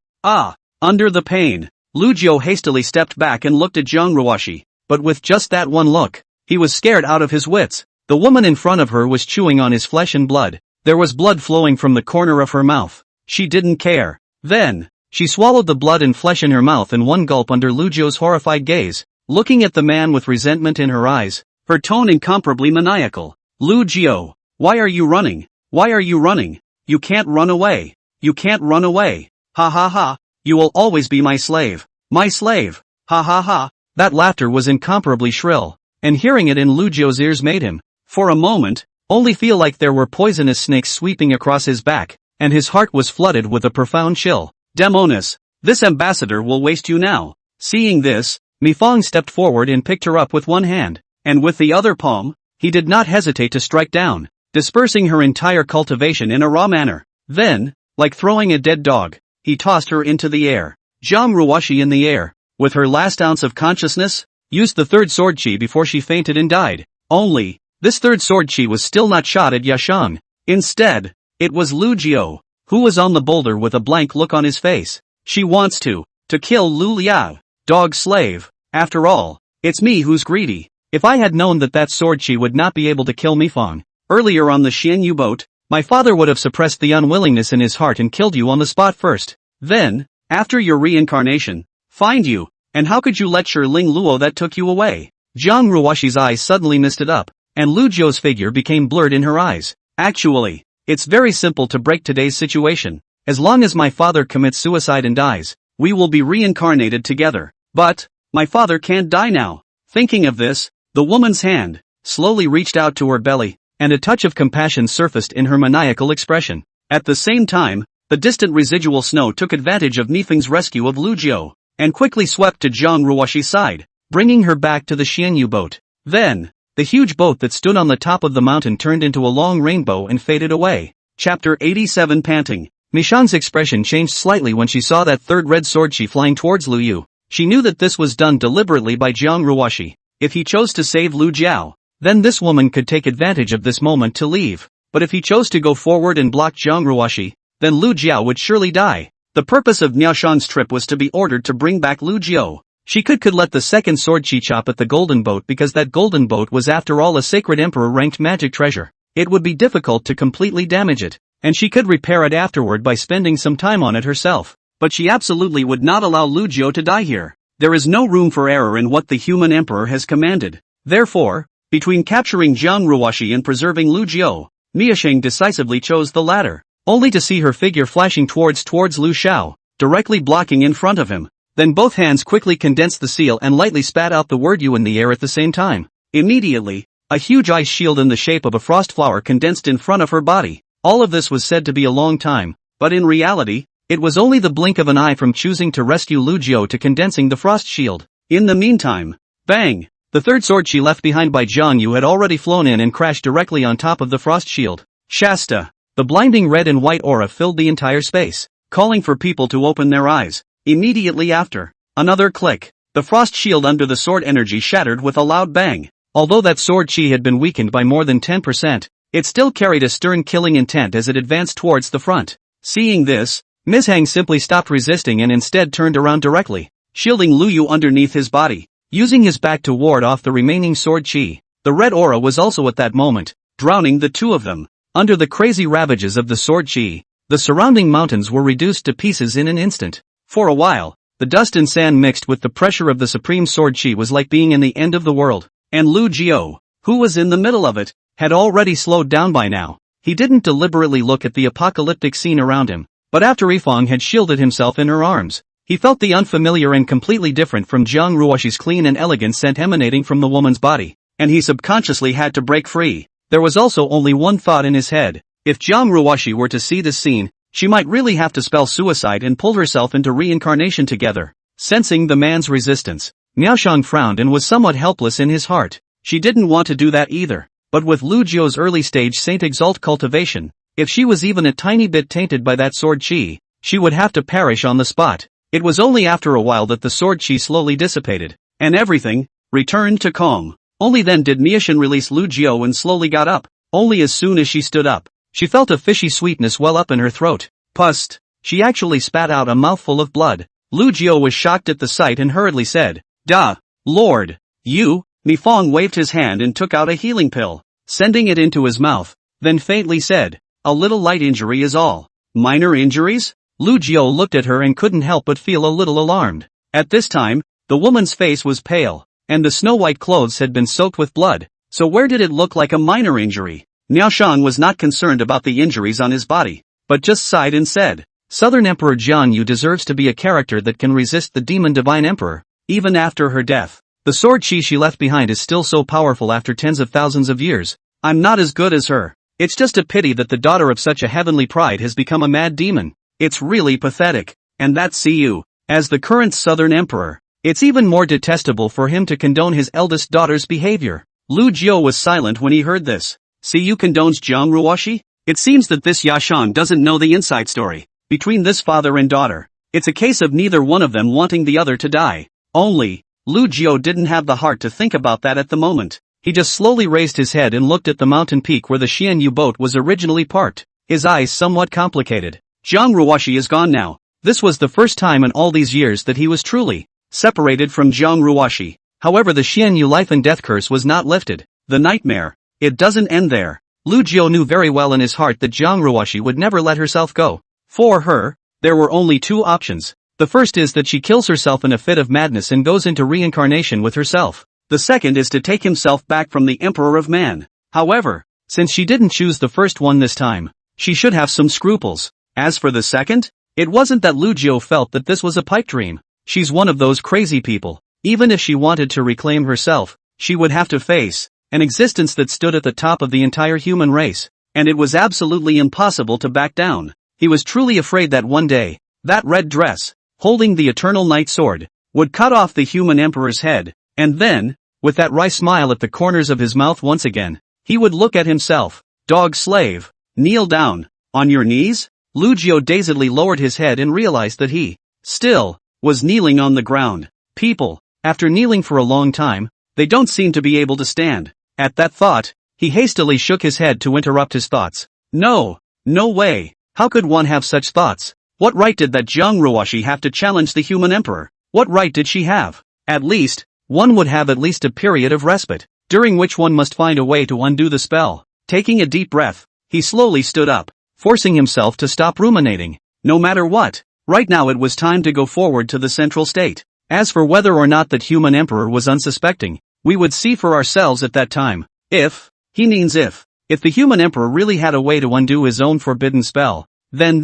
Under the pain, Lu Jiao hastily stepped back and looked at Jiang Ruoshi, but with just that one look, he was scared out of his wits. The woman in front of her was chewing on his flesh and blood. There was blood flowing from the corner of her mouth. She didn't care. Then, she swallowed the blood and flesh in her mouth in one gulp under Lu Jiao's horrified gaze, looking at the man with resentment in her eyes, her tone incomparably maniacal. Lu Jiao, why are you running? Why are you running? You can't run away. You can't run away. Ha ha ha, you will always be my slave. My slave. Ha ha ha. That laughter was incomparably shrill, and hearing it in Lu Jiao's ears made him, for a moment, only feel like there were poisonous snakes sweeping across his back, and his heart was flooded with a profound chill. Demonis, this ambassador will waste you now. Seeing this, Mi Fang stepped forward and picked her up with one hand, and with the other palm, he did not hesitate to strike down, dispersing her entire cultivation in a raw manner. Then, like throwing a dead dog, he tossed her into the air. Jiang Ruoshi in the air, with her last ounce of consciousness, used the third sword chi before she fainted and died. Only, this third sword chi was still not shot at Yasheng. Instead, it was Lu Jiao, who was on the boulder with a blank look on his face. She wants to kill Lu Liao. Dog slave. After all, it's me who's greedy. If I had known that sword chi would not be able to kill Mi Fang Earlier on the Xianyu boat, my father would have suppressed the unwillingness in his heart and killed you on the spot first. Then, after your reincarnation, find you, and how could you let your Ling Luo that took you away? Jiang Ruoshi's eyes suddenly misted up, and Lu Jiu's figure became blurred in her eyes. Actually, it's very simple to break today's situation. As long as my father commits suicide and dies, we will be reincarnated together. But, my father can't die now. Thinking of this, the woman's hand slowly reached out to her belly, and a touch of compassion surfaced in her maniacal expression. At the same time, the distant residual snow took advantage of Nifeng's rescue of Lu Jiu, and quickly swept to Jiang Ruoshi's side, bringing her back to the Xianyu boat. Then, the huge boat that stood on the top of the mountain turned into a long rainbow and faded away. Chapter 87 Panting. Mishang's expression changed slightly when she saw that third red sword chi flying towards Lu Yu. She knew that this was done deliberately by Jiang Ruoshi. If he chose to save Lu Jiao, then this woman could take advantage of this moment to leave. But if he chose to go forward and block Jiang Ruoshi, then Lu Jiao would surely die. The purpose of Miaoshang's trip was to be ordered to bring back Lu Jiao. She could let the second sword chi chop at the golden boat because that golden boat was after all a sacred emperor-ranked magic treasure. It would be difficult to completely damage it, and she could repair it afterward by spending some time on it herself. But she absolutely would not allow Lu Jiao to die here. There is no room for error in what the human emperor has commanded. Therefore, between capturing Jiang Ruoshi and preserving Lu Jiao, Miasheng decisively chose the latter, only to see her figure flashing towards Lu Shao, directly blocking in front of him. Then both hands quickly condensed the seal and lightly spat out the word "you" in the air at the same time. Immediately, a huge ice shield in the shape of a frost flower condensed in front of her body. All of this was said to be a long time, but in reality, it was only the blink of an eye from choosing to rescue Lu Jiao to condensing the frost shield. In the meantime, bang! The third sword she left behind by Jiang Yu had already flown in and crashed directly on top of the frost shield. Shasta! The blinding red and white aura filled the entire space, calling for people to open their eyes. Immediately after, another click. The frost shield under the sword energy shattered with a loud bang. Although that sword chi had been weakened by more than 10%, it still carried a stern killing intent as it advanced towards the front. Seeing this, Ms. Hang simply stopped resisting and instead turned around directly, shielding Lu Yu underneath his body, using his back to ward off the remaining sword chi. The red aura was also at that moment, drowning the two of them. Under the crazy ravages of the sword chi, the surrounding mountains were reduced to pieces in an instant. For a while, the dust and sand mixed with the pressure of the supreme sword chi was like being in the end of the world, and Lu Jiao, who was in the middle of it, had already slowed down by now. He didn't deliberately look at the apocalyptic scene around him, but after Yifeng had shielded himself in her arms, he felt the unfamiliar and completely different from Jiang Ruoshi's clean and elegant scent emanating from the woman's body, and he subconsciously had to break free. There was also only one thought in his head: if Jiang Ruoshi were to see this scene, she might really have to spell suicide and pull herself into reincarnation together. Sensing the man's resistance, Miaoshang frowned and was somewhat helpless in his heart. She didn't want to do that either, but with Lu Jiao's early-stage Saint Exalt cultivation, if she was even a tiny bit tainted by that sword chi, she would have to perish on the spot. It was only after a while that the sword chi slowly dissipated, and everything returned to calm. Only then did Miashen release Lu Jiao and slowly got up. Only as soon as she stood up, she felt a fishy sweetness well up in her throat. Pust! She actually spat out a mouthful of blood. Lu Jiao was shocked at the sight and hurriedly said, "Duh, Lord, you." Nifeng waved his hand and took out a healing pill, sending it into his mouth, then faintly said, "A little light injury is all." "Minor injuries?" Lu Jiao looked at her and couldn't help but feel a little alarmed. At this time, the woman's face was pale, and the snow-white clothes had been soaked with blood, so where did it look like a minor injury? Miaoshang was not concerned about the injuries on his body, but just sighed and said, "Southern Emperor Jiang Yu deserves to be a character that can resist the demon divine emperor, even after her death. The sword chi she left behind is still so powerful after tens of thousands of years. I'm not as good as her. It's just a pity that the daughter of such a heavenly pride has become a mad demon. It's really pathetic. And that Siyu, as the current Southern Emperor, it's even more detestable for him to condone his eldest daughter's behavior." Lu Jiao was silent when he heard this. "Siyu condones Jiang Ruoshi?" It seems that this Yashan doesn't know the inside story. Between this father and daughter, it's a case of neither one of them wanting the other to die. Only, Lu Jiao didn't have the heart to think about that at the moment. He just slowly raised his head and looked at the mountain peak where the Xianyu boat was originally parked, his eyes somewhat complicated. Jiang Ruoshi is gone now. This was the first time in all these years that he was truly separated from Jiang Ruoshi. However, the Xianyu life and death curse was not lifted. The nightmare, it doesn't end there. Lu Jiu knew very well in his heart that Jiang Ruoshi would never let herself go. For her, there were only two options. The first is that she kills herself in a fit of madness and goes into reincarnation with herself. The second is to take himself back from the Emperor of Man. However, since she didn't choose the first one this time, she should have some scruples. As for the second, it wasn't that Lu Jiu felt that this was a pipe dream. She's one of those crazy people. Even if she wanted to reclaim herself, she would have to face an existence that stood at the top of the entire human race. And it was absolutely impossible to back down. He was truly afraid that one day, that red dress, holding the eternal night sword, would cut off the human emperor's head, and then, with that wry smile at the corners of his mouth once again, he would look at himself. Dog slave, kneel down. On your knees? Lu Jiu dazedly lowered his head and realized that he, still, was kneeling on the ground. People, after kneeling for a long time, they don't seem to be able to stand. At that thought, he hastily shook his head to interrupt his thoughts. No way. How could one have such thoughts? What right did that Jiang Ruoshi have to challenge the human emperor? What right did she have? At least, one would have at least a period of respite, during which one must find a way to undo the spell. Taking a deep breath, he slowly stood up, forcing himself to stop ruminating. No matter what, right now it was time to go forward to the central state. As for whether or not that human emperor was unsuspecting, we would see for ourselves at that time. If the human emperor really had a way to undo his own forbidden spell, then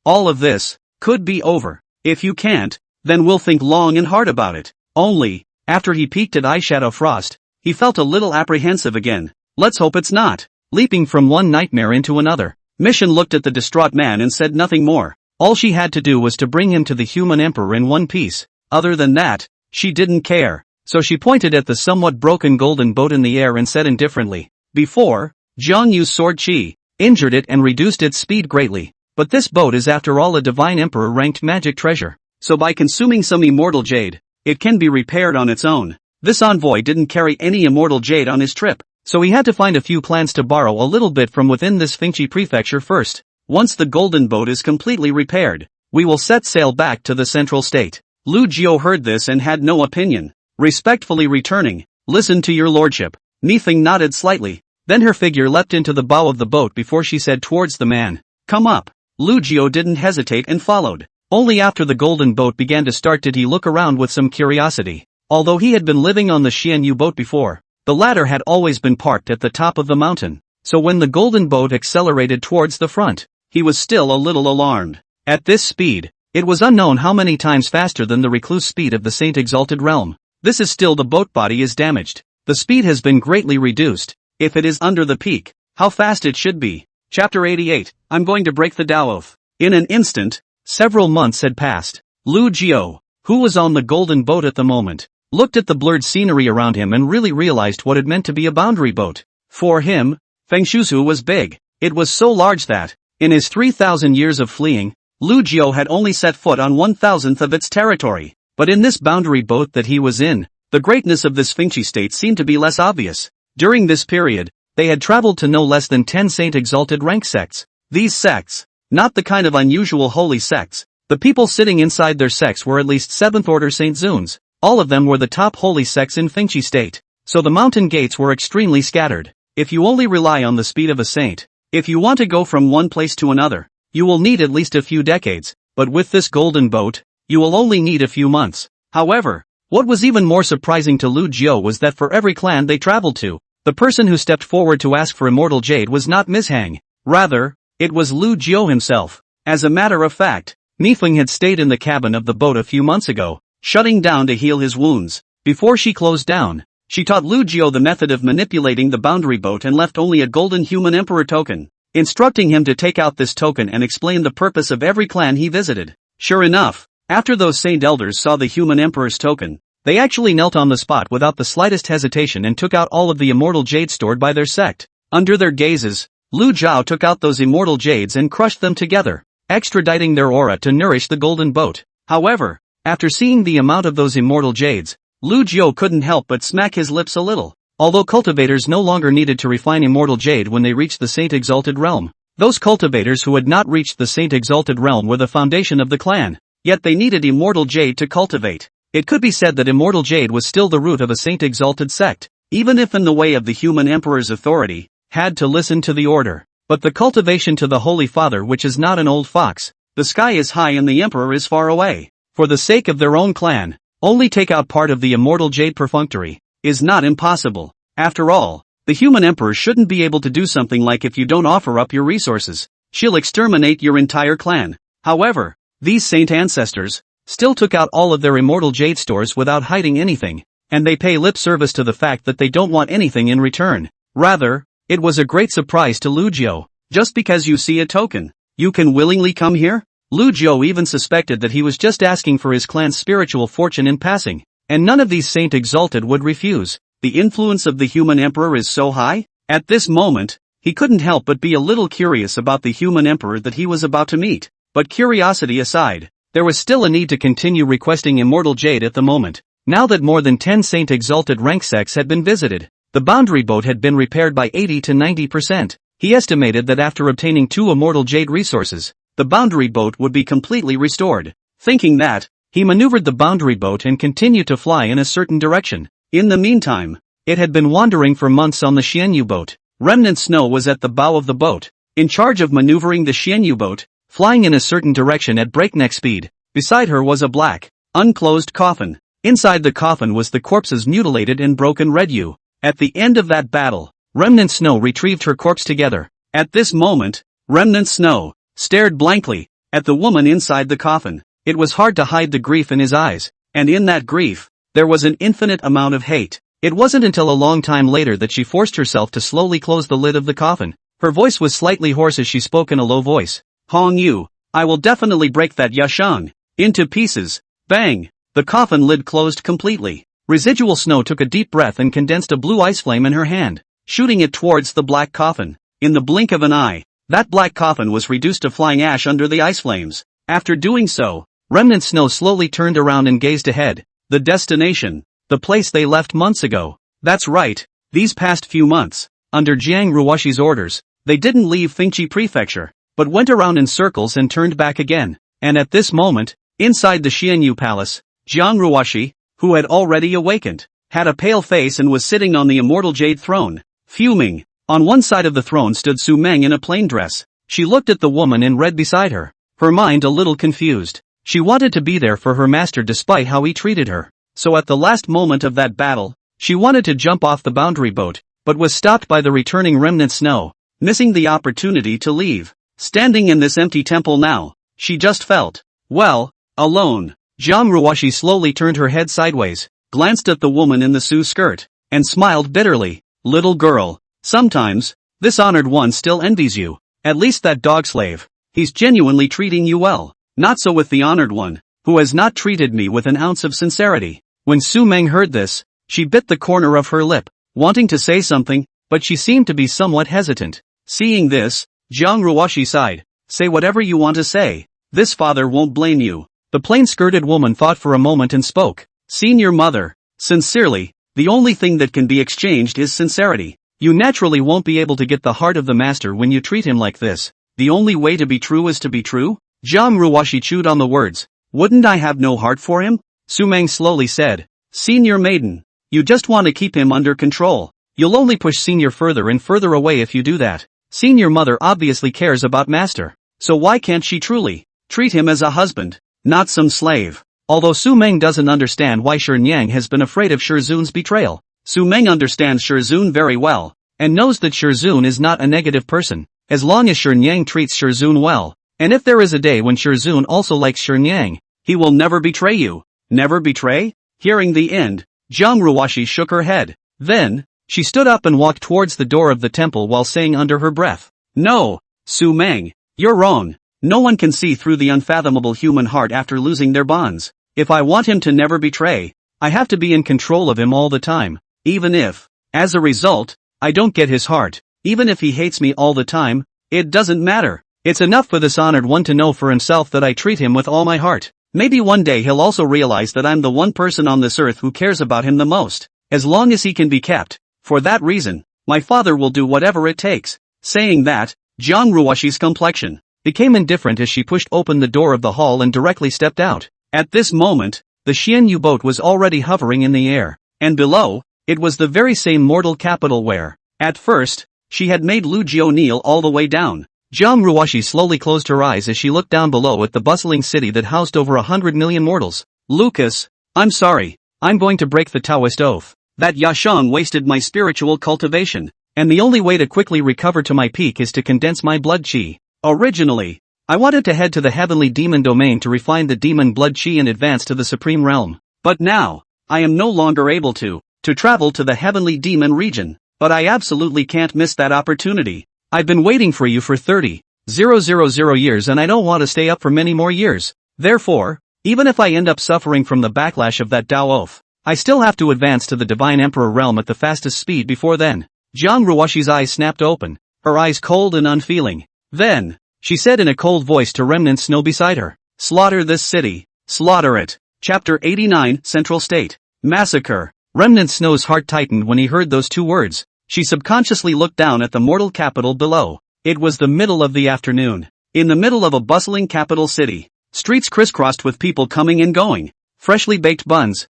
all of this, could be over. If you can't, then we'll think long and hard about it. Only, after he peeked at Eyeshadow Frost, he felt a little apprehensive again. Let's hope it's not. Leaping from one nightmare into another, Mission looked at the distraught man and said nothing more. All she had to do was to bring him to the human emperor in one piece. Other than that, she didn't care. So she pointed at the somewhat broken golden boat in the air and said indifferently, "Before, Zhang Yu's sword qi injured it and reduced its speed greatly. But this boat is after all a divine emperor-ranked magic treasure. So by consuming some immortal jade, it can be repaired on its own." This envoy didn't carry any immortal jade on his trip, so he had to find a few plans to borrow a little bit from within this Fengchi prefecture first. Once the golden boat is completely repaired, we will set sail back to the central state. Lu Jiu heard this and had no opinion. Respectfully returning, "Listen to your lordship." Nifeng nodded slightly, then her figure leapt into the bow of the boat before she said towards the man, "Come up." Lu Jiu didn't hesitate and followed. Only after the golden boat began to start did he look around with some curiosity. Although he had been living on the Xianyu boat before, the latter had always been parked at the top of the mountain. So when the golden boat accelerated towards the front, he was still a little alarmed. At this speed, it was unknown how many times faster than the recluse speed of the Saint Exalted Realm. This is still the boat body is damaged. The speed has been greatly reduced. If it is under the peak, how fast it should be. Chapter 88, I'm going to break the Tao oath. In an instant, several months had passed. Lu Jiu, who was on the golden boat at the moment, looked at the blurred scenery around him and really realized what it meant to be a boundary boat. For him, Fengshusu was big. It was so large that, in his 3,000 years of fleeing, Lu Jiu had only set foot on 1,000th of its territory. But in this boundary boat that he was in, the greatness of this Fengchi state seemed to be less obvious. During this period, they had traveled to no less than 10 Saint Exalted rank sects. These sects, not the kind of unusual holy sects, the people sitting inside their sects were at least 7th order Saint Zuns. All of them were the top holy sects in Fengchi state. So the mountain gates were extremely scattered. If you only rely on the speed of a saint, if you want to go from one place to another, you will need at least a few decades, but with this golden boat, you will only need a few months. However, what was even more surprising to Lu Jiu was that for every clan they traveled to, the person who stepped forward to ask for immortal jade was not Mishang. Rather, it was Lu Jiu himself. As a matter of fact, Nifeng had stayed in the cabin of the boat a few months ago, shutting down to heal his wounds. Before she closed down, she taught Lu Jiu the method of manipulating the boundary boat and left only a golden human emperor token, instructing him to take out this token and explain the purpose of every clan he visited. Sure enough, after those saint elders saw the human emperor's token, they actually knelt on the spot without the slightest hesitation and took out all of the immortal jade stored by their sect. Under their gazes, Lu Jiu took out those immortal jades and crushed them together, extraditing their aura to nourish the golden boat. However, after seeing the amount of those immortal jades, Lu Jiu couldn't help but smack his lips a little. Although cultivators no longer needed to refine immortal jade when they reached the Saint Exalted Realm, those cultivators who had not reached the Saint Exalted Realm were the foundation of the clan, yet they needed immortal jade to cultivate. It could be said that immortal jade was still the root of a Saint Exalted sect, even if in the way of the human emperor's authority, had to listen to the order. But the cultivation to the Holy Father, which is not an old fox, the sky is high and the emperor is far away. For the sake of their own clan, only take out part of the immortal jade perfunctory, is not impossible. After all, the human emperor shouldn't be able to do something like if you don't offer up your resources, she'll exterminate your entire clan. However, these saint ancestors still took out all of their immortal jade stores without hiding anything, and they pay lip service to the fact that they don't want anything in return. Rather, it was a great surprise to Lu Jiu. Just because you see a token, you can willingly come here? Lu Jiu even suspected that he was just asking for his clan's spiritual fortune in passing, and none of these saint exalted would refuse. The influence of the human emperor is so high? At this moment, he couldn't help but be a little curious about the human emperor that he was about to meet. But curiosity aside, there was still a need to continue requesting immortal jade at the moment. Now that more than 10 saint exalted rank sects had been visited, the boundary boat had been repaired by 80 to 90%. He estimated that after obtaining 2 immortal jade resources, the boundary boat would be completely restored. Thinking that, he maneuvered the boundary boat and continued to fly in a certain direction. In the meantime, it had been wandering for months on the Xianyu boat. Remnant Snow was at the bow of the boat, in charge of maneuvering the Xianyu boat, flying in a certain direction at breakneck speed. Beside her was a black, unclosed coffin. Inside the coffin was the corpse's mutilated and broken Redyu. At the end of that battle, Remnant Snow retrieved her corpse together. At this moment, Remnant Snow stared blankly at the woman inside the coffin. It was hard to hide the grief in his eyes, and in that grief, there was an infinite amount of hate. It wasn't until a long time later that she forced herself to slowly close the lid of the coffin. Her voice was slightly hoarse as she spoke in a low voice. Hong Yu, I will definitely break that Yashang into pieces. Bang! The coffin lid closed completely. Residual Snow took a deep breath and condensed a blue ice flame in her hand, shooting it towards the black coffin. In the blink of an eye, that black coffin was reduced to flying ash under the ice flames. After doing so, Remnant Snow slowly turned around and gazed ahead. The destination, the place they left months ago. That's right, these past few months, under Jiang Ruoshi's orders, they didn't leave Fengchi Prefecture, but went around in circles and turned back again. And at this moment, inside the Xianyu Palace, Jiang Ruoshi, who had already awakened, had a pale face and was sitting on the immortal jade throne, fuming. On one side of the throne stood Su Meng in a plain dress. She looked at the woman in red beside her, her mind a little confused. She wanted to be there for her master despite how he treated her. So at the last moment of that battle, she wanted to jump off the boundary boat, but was stopped by the returning Remnant Snow, missing the opportunity to leave. Standing in this empty temple now, she just felt, well, alone. Jiang Ruoshi slowly turned her head sideways, glanced at the woman in the Su skirt, and smiled bitterly. Little girl, sometimes, this honored one still envies you. At least that dog slave, he's genuinely treating you well. Not so with the honored one, who has not treated me with an ounce of sincerity. When Su Meng heard this, she bit the corner of her lip, wanting to say something, but she seemed to be somewhat hesitant. Seeing this, Jiang Ruoshi sighed. Say whatever you want to say. This father won't blame you. The plain-skirted woman thought for a moment and spoke. Senior mother, sincerely, the only thing that can be exchanged is sincerity. You naturally won't be able to get the heart of the master when you treat him like this. The only way to be true is to be true? Jiang Ruoshi chewed on the words. Wouldn't I have no heart for him? Su Meng slowly said. Senior maiden, you just want to keep him under control. You'll only push Senior further and further away if you do that. Senior mother obviously cares about master, so why can't she truly treat him as a husband, not some slave? Although Su Meng doesn't understand why Shernyan has been afraid of Shizun's betrayal, Su Meng understands Shizun very well, and knows that Shizun is not a negative person, as long as Shernyan treats Shizun well. And if there is a day when Shizun also likes Shernyan, he will never betray you. Never betray? Hearing the end, Jiang Ruoshi shook her head. Then, she stood up and walked towards the door of the temple while saying under her breath, No, Su Meng, you're wrong. No one can see through the unfathomable human heart after losing their bonds. If I want him to never betray, I have to be in control of him all the time. Even if, as a result, I don't get his heart. Even if he hates me all the time, it doesn't matter. It's enough for this honored one to know for himself that I treat him with all my heart. Maybe one day he'll also realize that I'm the one person on this earth who cares about him the most, as long as he can be kept. For that reason, my father will do whatever it takes. Saying that, Jiang Ruoshi's complexion became indifferent as she pushed open the door of the hall and directly stepped out. At this moment, the Xianyu boat was already hovering in the air, and below, it was the very same mortal capital where, at first, She had made Lu Jiu kneel all the way down. Jiang Ruoshi slowly closed her eyes as she looked down below at the bustling city that housed over 100 million mortals. Lucas, I'm sorry, I'm going to break the Taoist oath. That Yasheng wasted my spiritual cultivation, and the only way to quickly recover to my peak is to condense my blood qi. Originally, I wanted to head to the heavenly demon domain to refine the demon blood qi and advance to the supreme realm. But now, I am no longer able to travel to the heavenly demon region. But I absolutely can't miss that opportunity. I've been waiting for you for 30,000 years and I don't want to stay up for many more years. Therefore, even if I end up suffering from the backlash of that Tao oath, I still have to advance to the Divine Emperor realm at the fastest speed before then. Jiang Ruoshi's eyes snapped open, her eyes cold and unfeeling. Then, she said in a cold voice to Remnant Snow beside her, "Slaughter this city. Slaughter it." Chapter 89, Central State. Massacre. Remnant Snow's heart tightened when he heard those two words. She subconsciously looked down at the mortal capital below. It was the middle of the afternoon. In the middle of a bustling capital city. Streets crisscrossed with people coming and going. Freshly baked buns.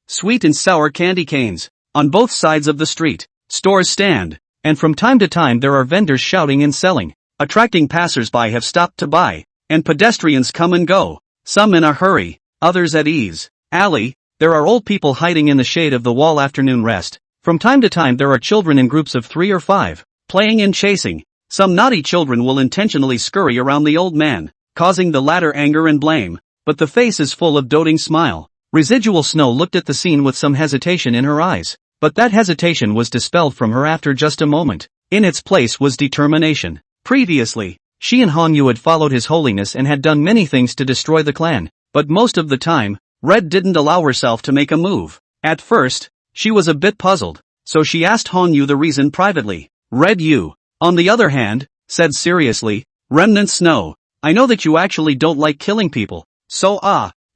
Sweet and sour candy canes. On both sides of the street. Stores stand. And from time to time there are vendors shouting and selling. Attracting passers-by have stopped to buy. And pedestrians come and go. Some in a hurry. Others at ease. Alley. There are old people hiding in the shade of the wall afternoon rest. From time to time there are children in groups of 3 or 5, playing and chasing. Some naughty children will intentionally scurry around the old man, causing the latter anger and blame, but the face is full of doting smile. Residual Snow looked at the scene with some hesitation in her eyes, but that hesitation was dispelled from her after just a moment. In its place was determination. Previously, she and Hong Yu had followed His Holiness and had done many things to destroy the clan, but most of the time, Red didn't allow herself to make a move. At first, she was a bit puzzled, so she asked Hong Yu the reason privately. Red Yu, on the other hand, said seriously, "Remnant Snow, I know that you actually don't like killing people, so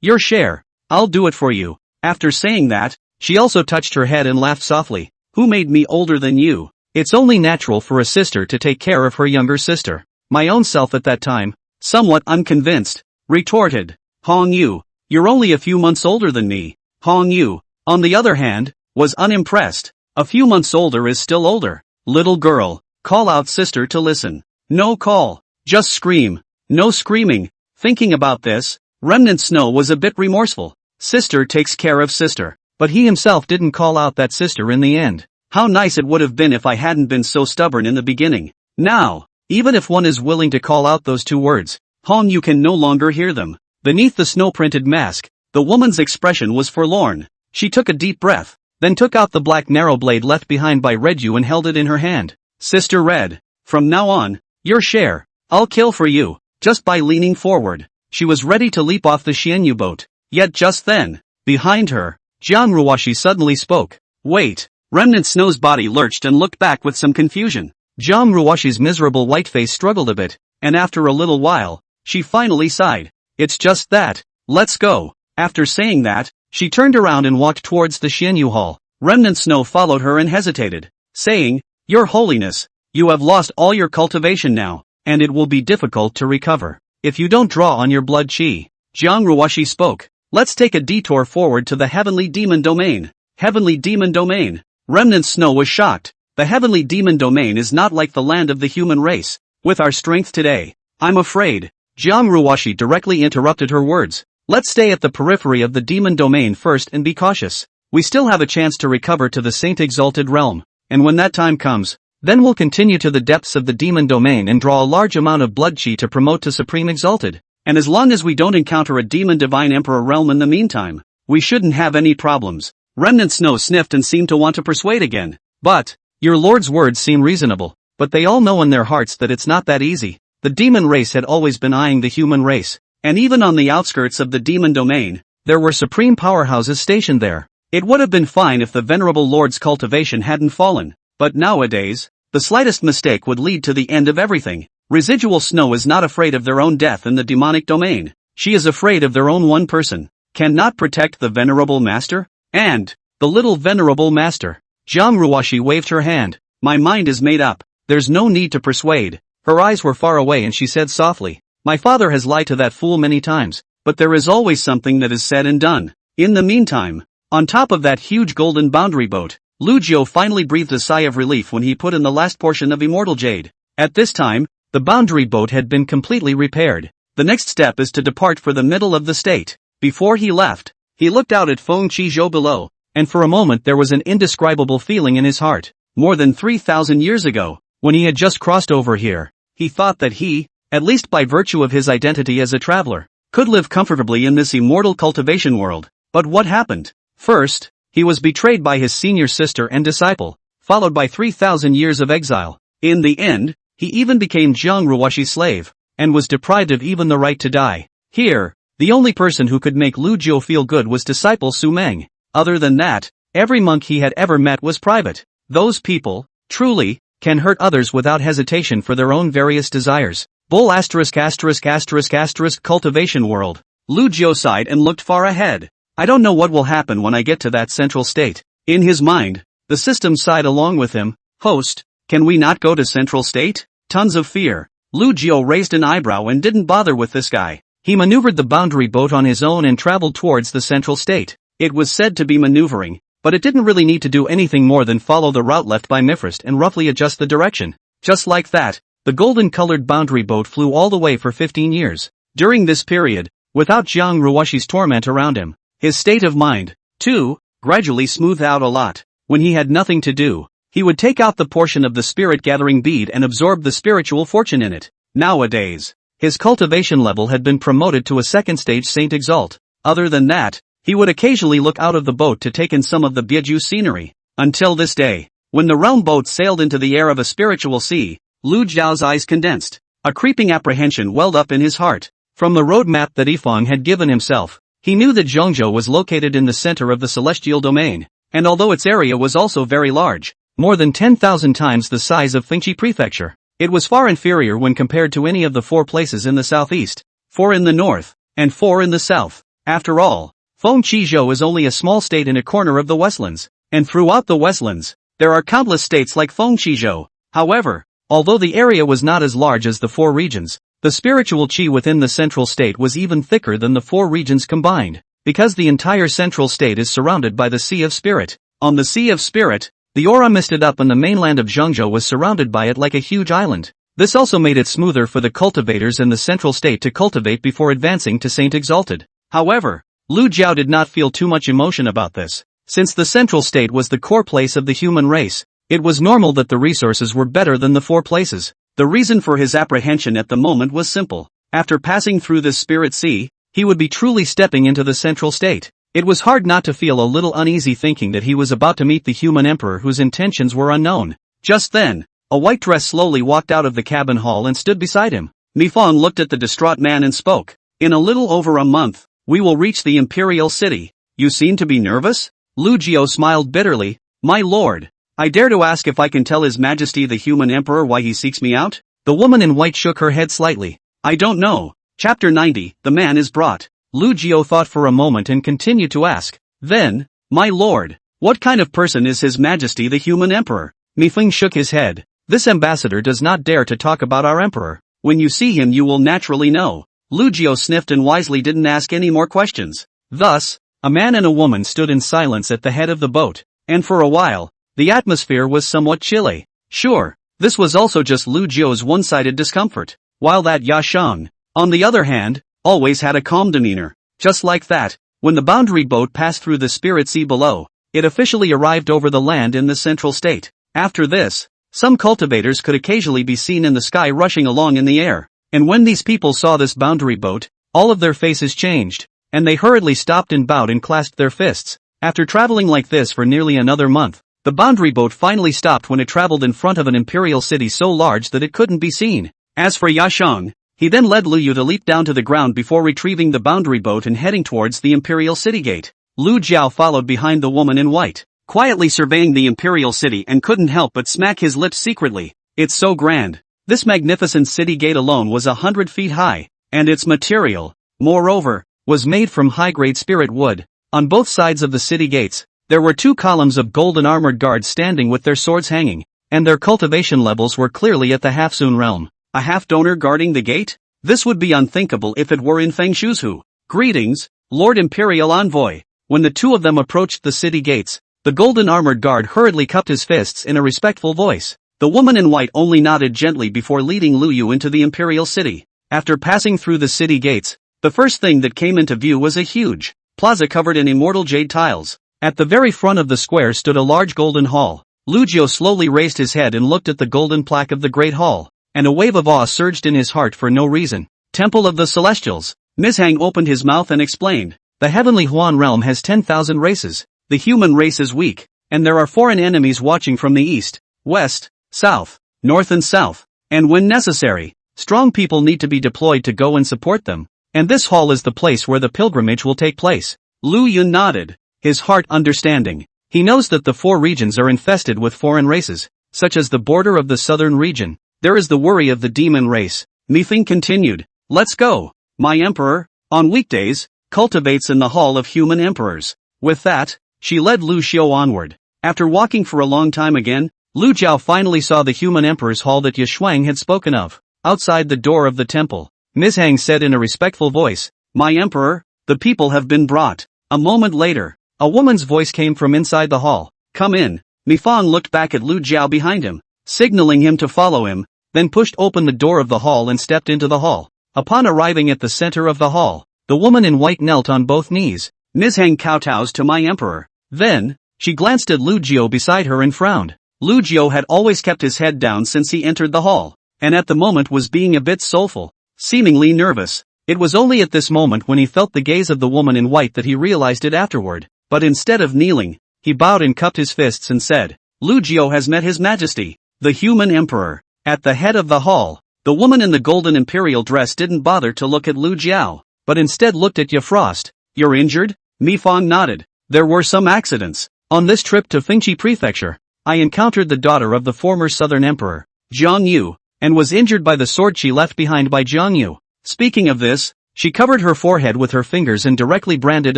your share, I'll do it for you." After saying that, she also touched her head and laughed softly. "Who made me older than you? It's only natural for a sister to take care of her younger sister." "My own self at that time," somewhat unconvinced, retorted Hong Yu. "You're only a few months older than me." Hong Yu, on the other hand, was unimpressed. "A few months older is still older. Little girl, call out sister to listen." "No call, just scream." "No screaming." Thinking about this, Remnant Snow was a bit remorseful. Sister takes care of sister. But he himself didn't call out that sister in the end. How nice it would have been if I hadn't been so stubborn in the beginning. Now, even if one is willing to call out those two words, Hong Yu can no longer hear them. Beneath the snow-printed mask, the woman's expression was forlorn. She took a deep breath, then took out the black narrow blade left behind by Red Yu and held it in her hand. "Sister Red, from now on, your share, I'll kill for you." Just by leaning forward, she was ready to leap off the Xianyu boat. Yet just then, behind her, Jiang Ruoshi suddenly spoke. "Wait." Remnant Snow's body lurched and looked back with some confusion. Jiang Ruoshi's miserable white face struggled a bit, and after a little while, she finally sighed. "It's just that, let's go." After saying that, she turned around and walked towards the Xianyu Hall. Remnant Snow followed her and hesitated, saying, "Your Holiness, you have lost all your cultivation now, and it will be difficult to recover if you don't draw on your blood qi." Jiang Ruoshi spoke. "Let's take a detour forward to the Heavenly Demon Domain." Heavenly Demon Domain. Remnant Snow was shocked. The Heavenly Demon Domain is not like the land of the human race. With our strength today, I'm afraid. Jiang Ruoshi directly interrupted her words. "Let's stay at the periphery of the demon domain first and be cautious. We still have a chance to recover to the Saint Exalted Realm, and when that time comes, then we'll continue to the depths of the demon domain and draw a large amount of blood qi to promote to Supreme Exalted. And as long as we don't encounter a demon Divine Emperor realm in the meantime, we shouldn't have any problems." Remnant Snow sniffed and seemed to want to persuade again. "But, your lord's words seem reasonable, but they all know in their hearts that it's not that easy." The demon race had always been eyeing the human race, and even on the outskirts of the demon domain, there were supreme powerhouses stationed there. It would have been fine if the venerable lord's cultivation hadn't fallen, but nowadays, the slightest mistake would lead to the end of everything. Residual Snow is not afraid of their own death in the demonic domain. She is afraid of their own one person. Cannot protect the venerable master? And, the little venerable master. Jiang Ruoshi waved her hand. "My mind is made up. There's no need to persuade." Her eyes were far away and she said softly, "My father has lied to that fool many times, but there is always something that is said and done. In the meantime, on top of that huge golden boundary boat, Lu Jiu finally breathed a sigh of relief when he put in the last portion of immortal jade. At this time, the boundary boat had been completely repaired. The next step is to depart for the middle of the state. Before he left, he looked out at Feng Qizhou below, and for a moment there was an indescribable feeling in his heart. More than 3,000 years ago, when he had just crossed over here, he thought that he, at least by virtue of his identity as a traveler, could live comfortably in this immortal cultivation world. But what happened? First, he was betrayed by his senior sister and disciple, followed by 3,000 years of exile. In the end, he even became Jiang Ruwashi's slave, and was deprived of even the right to die. Here, the only person who could make Lu Jiu feel good was disciple Su Meng. Other than that, every monk he had ever met was private. Those people, truly, can hurt others without hesitation for their own various desires. Bull ***** cultivation world. Lu Jiu sighed and looked far ahead. I don't know what will happen when I get to that central state. In his mind, the system sighed along with him. Host, can we not go to central state? Tons of fear. Lu Jiu raised an eyebrow and didn't bother with this guy. He maneuvered the boundary boat on his own and traveled towards the central state. It was said to be maneuvering, but it didn't really need to do anything more than follow the route left by Mifrost and roughly adjust the direction. Just like that, the golden-colored boundary boat flew all the way for 15 years. During this period, without Jiang Ruwashi's torment around him, his state of mind, too, gradually smoothed out a lot. When he had nothing to do, he would take out the portion of the spirit-gathering bead and absorb the spiritual fortune in it. Nowadays, his cultivation level had been promoted to a second-stage Saint Exalt. Other than that, he would occasionally look out of the boat to take in some of the Byeju scenery. Until this day, when the realm boat sailed into the air of a spiritual sea, Lu Jiao's eyes condensed. A creeping apprehension welled up in his heart. From the road map that Yifeng had given himself, he knew that Zhongzhou was located in the center of the celestial domain, and although its area was also very large, more than 10,000 times the size of Fengqi Prefecture, it was far inferior when compared to any of the 4 places in the southeast, 4 in the north, and 4 in the south. After all, Feng Qizhou is only a small state in a corner of the Westlands, and throughout the Westlands, there are countless states like Feng Qizhou. However, although the area was not as large as the 4 regions, the spiritual qi within the central state was even thicker than the 4 regions combined, because the entire central state is surrounded by the Sea of Spirit. On the Sea of Spirit, the aura misted up and the mainland of Zhongzhou was surrounded by it like a huge island. This also made it smoother for the cultivators in the central state to cultivate before advancing to Saint Exalted. However, Lu Jiao did not feel too much emotion about this. Since the central state was the core place of the human race, it was normal that the resources were better than the 4 places. The reason for his apprehension at the moment was simple. After passing through this spirit sea, he would be truly stepping into the central state. It was hard not to feel a little uneasy thinking that he was about to meet the human emperor whose intentions were unknown. Just then, a white dress slowly walked out of the cabin hall and stood beside him. Mifang looked at the distraught man and spoke. In a little over a month, we will reach the imperial city. You seem to be nervous? Lu Jiao smiled bitterly. My lord, I dare to ask if I can tell His Majesty the human emperor why he seeks me out? The woman in white shook her head slightly. I don't know. Chapter 90, the man is brought. Lu Jiao thought for a moment and continued to ask. Then, my lord, what kind of person is His Majesty the human emperor? Mifeng shook his head. This ambassador does not dare to talk about our emperor. When you see him you will naturally know. Lu Jiao sniffed and wisely didn't ask any more questions. Thus, a man and a woman stood in silence at the head of the boat, and for a while, the atmosphere was somewhat chilly. Sure, this was also just Lu Jiao's one-sided discomfort, while that Ya Shang, on the other hand, always had a calm demeanor. Just like that, when the boundary boat passed through the spirit sea below, it officially arrived over the land in the central state. After this, some cultivators could occasionally be seen in the sky rushing along in the air, and when these people saw this boundary boat, all of their faces changed, and they hurriedly stopped and bowed and clasped their fists. After traveling like this for nearly another month, the boundary boat finally stopped when it traveled in front of an imperial city so large that it couldn't be seen. As for Ya Shang, he then led Lu Yu to leap down to the ground before retrieving the boundary boat and heading towards the imperial city gate. Lu Jiao followed behind the woman in white, quietly surveying the imperial city and couldn't help but smack his lips secretly. It's so grand. This magnificent city gate alone was 100 feet high, and its material, moreover, was made from high-grade spirit wood. On both sides of the city gates, there were 2 columns of golden armored guards standing with their swords hanging, and their cultivation levels were clearly at the half-Sun realm. A half-donor guarding the gate? This would be unthinkable if it were in Feng Shu's. Greetings, Lord Imperial Envoy. When the 2 of them approached the city gates, The golden armored guard hurriedly cupped his fists in a respectful voice. The woman in white only nodded gently before leading Lu Yu into the imperial city. After passing through the city gates, the first thing that came into view was a huge plaza covered in immortal jade tiles. At the very front of the square stood a large golden hall. Lu Jiu slowly raised his head and looked at the golden plaque of the great hall, and a wave of awe surged in his heart for no reason. Temple of the Celestials. Mizhang opened his mouth and explained. The heavenly Huan realm has 10,000 races. The human race is weak, and there are foreign enemies watching from the east, west, south, north and south. And when necessary, strong people need to be deployed to go and support them. And this hall is the place where the pilgrimage will take place. Lu Yun nodded, his heart understanding. He knows that the 4 regions are infested with foreign races, such as the border of the southern region. There is the worry of the demon race. Mifeng continued. Let's go. My emperor, on weekdays, cultivates in the hall of human emperors. With that, she led Lu Xiu onward. After walking for a long time again, Lu Jiao finally saw the human emperor's hall that Ye Shuang had spoken of. Outside the door of the temple, Mizhang said in a respectful voice, My emperor, the people have been brought. A moment later, a woman's voice came from inside the hall. Come in. Mifeng looked back at Lu Jiao behind him, signaling him to follow him, then pushed open the door of the hall and stepped into the hall. Upon arriving at the center of the hall, the woman in white knelt on both knees. Mizhang kowtows to my emperor. Then, she glanced at Lu Jiao beside her and frowned. Lu Jiao had always kept his head down since he entered the hall, and at the moment was being a bit soulful, seemingly nervous. It was only at this moment when he felt the gaze of the woman in white that he realized it afterward. But instead of kneeling, he bowed and cupped his fists and said, Lu Jiao has met His Majesty, the human emperor. At the head of the hall, the woman in the golden imperial dress didn't bother to look at Lu Jiao, but instead looked at Ye Frost. You're injured? Mifeng nodded. There were some accidents. On this trip to Fengqi Prefecture, I encountered the daughter of the former southern emperor, Jiang Yu, and was injured by the sword she left behind by Jiang Yu. Speaking of this, she covered her forehead with her fingers and directly branded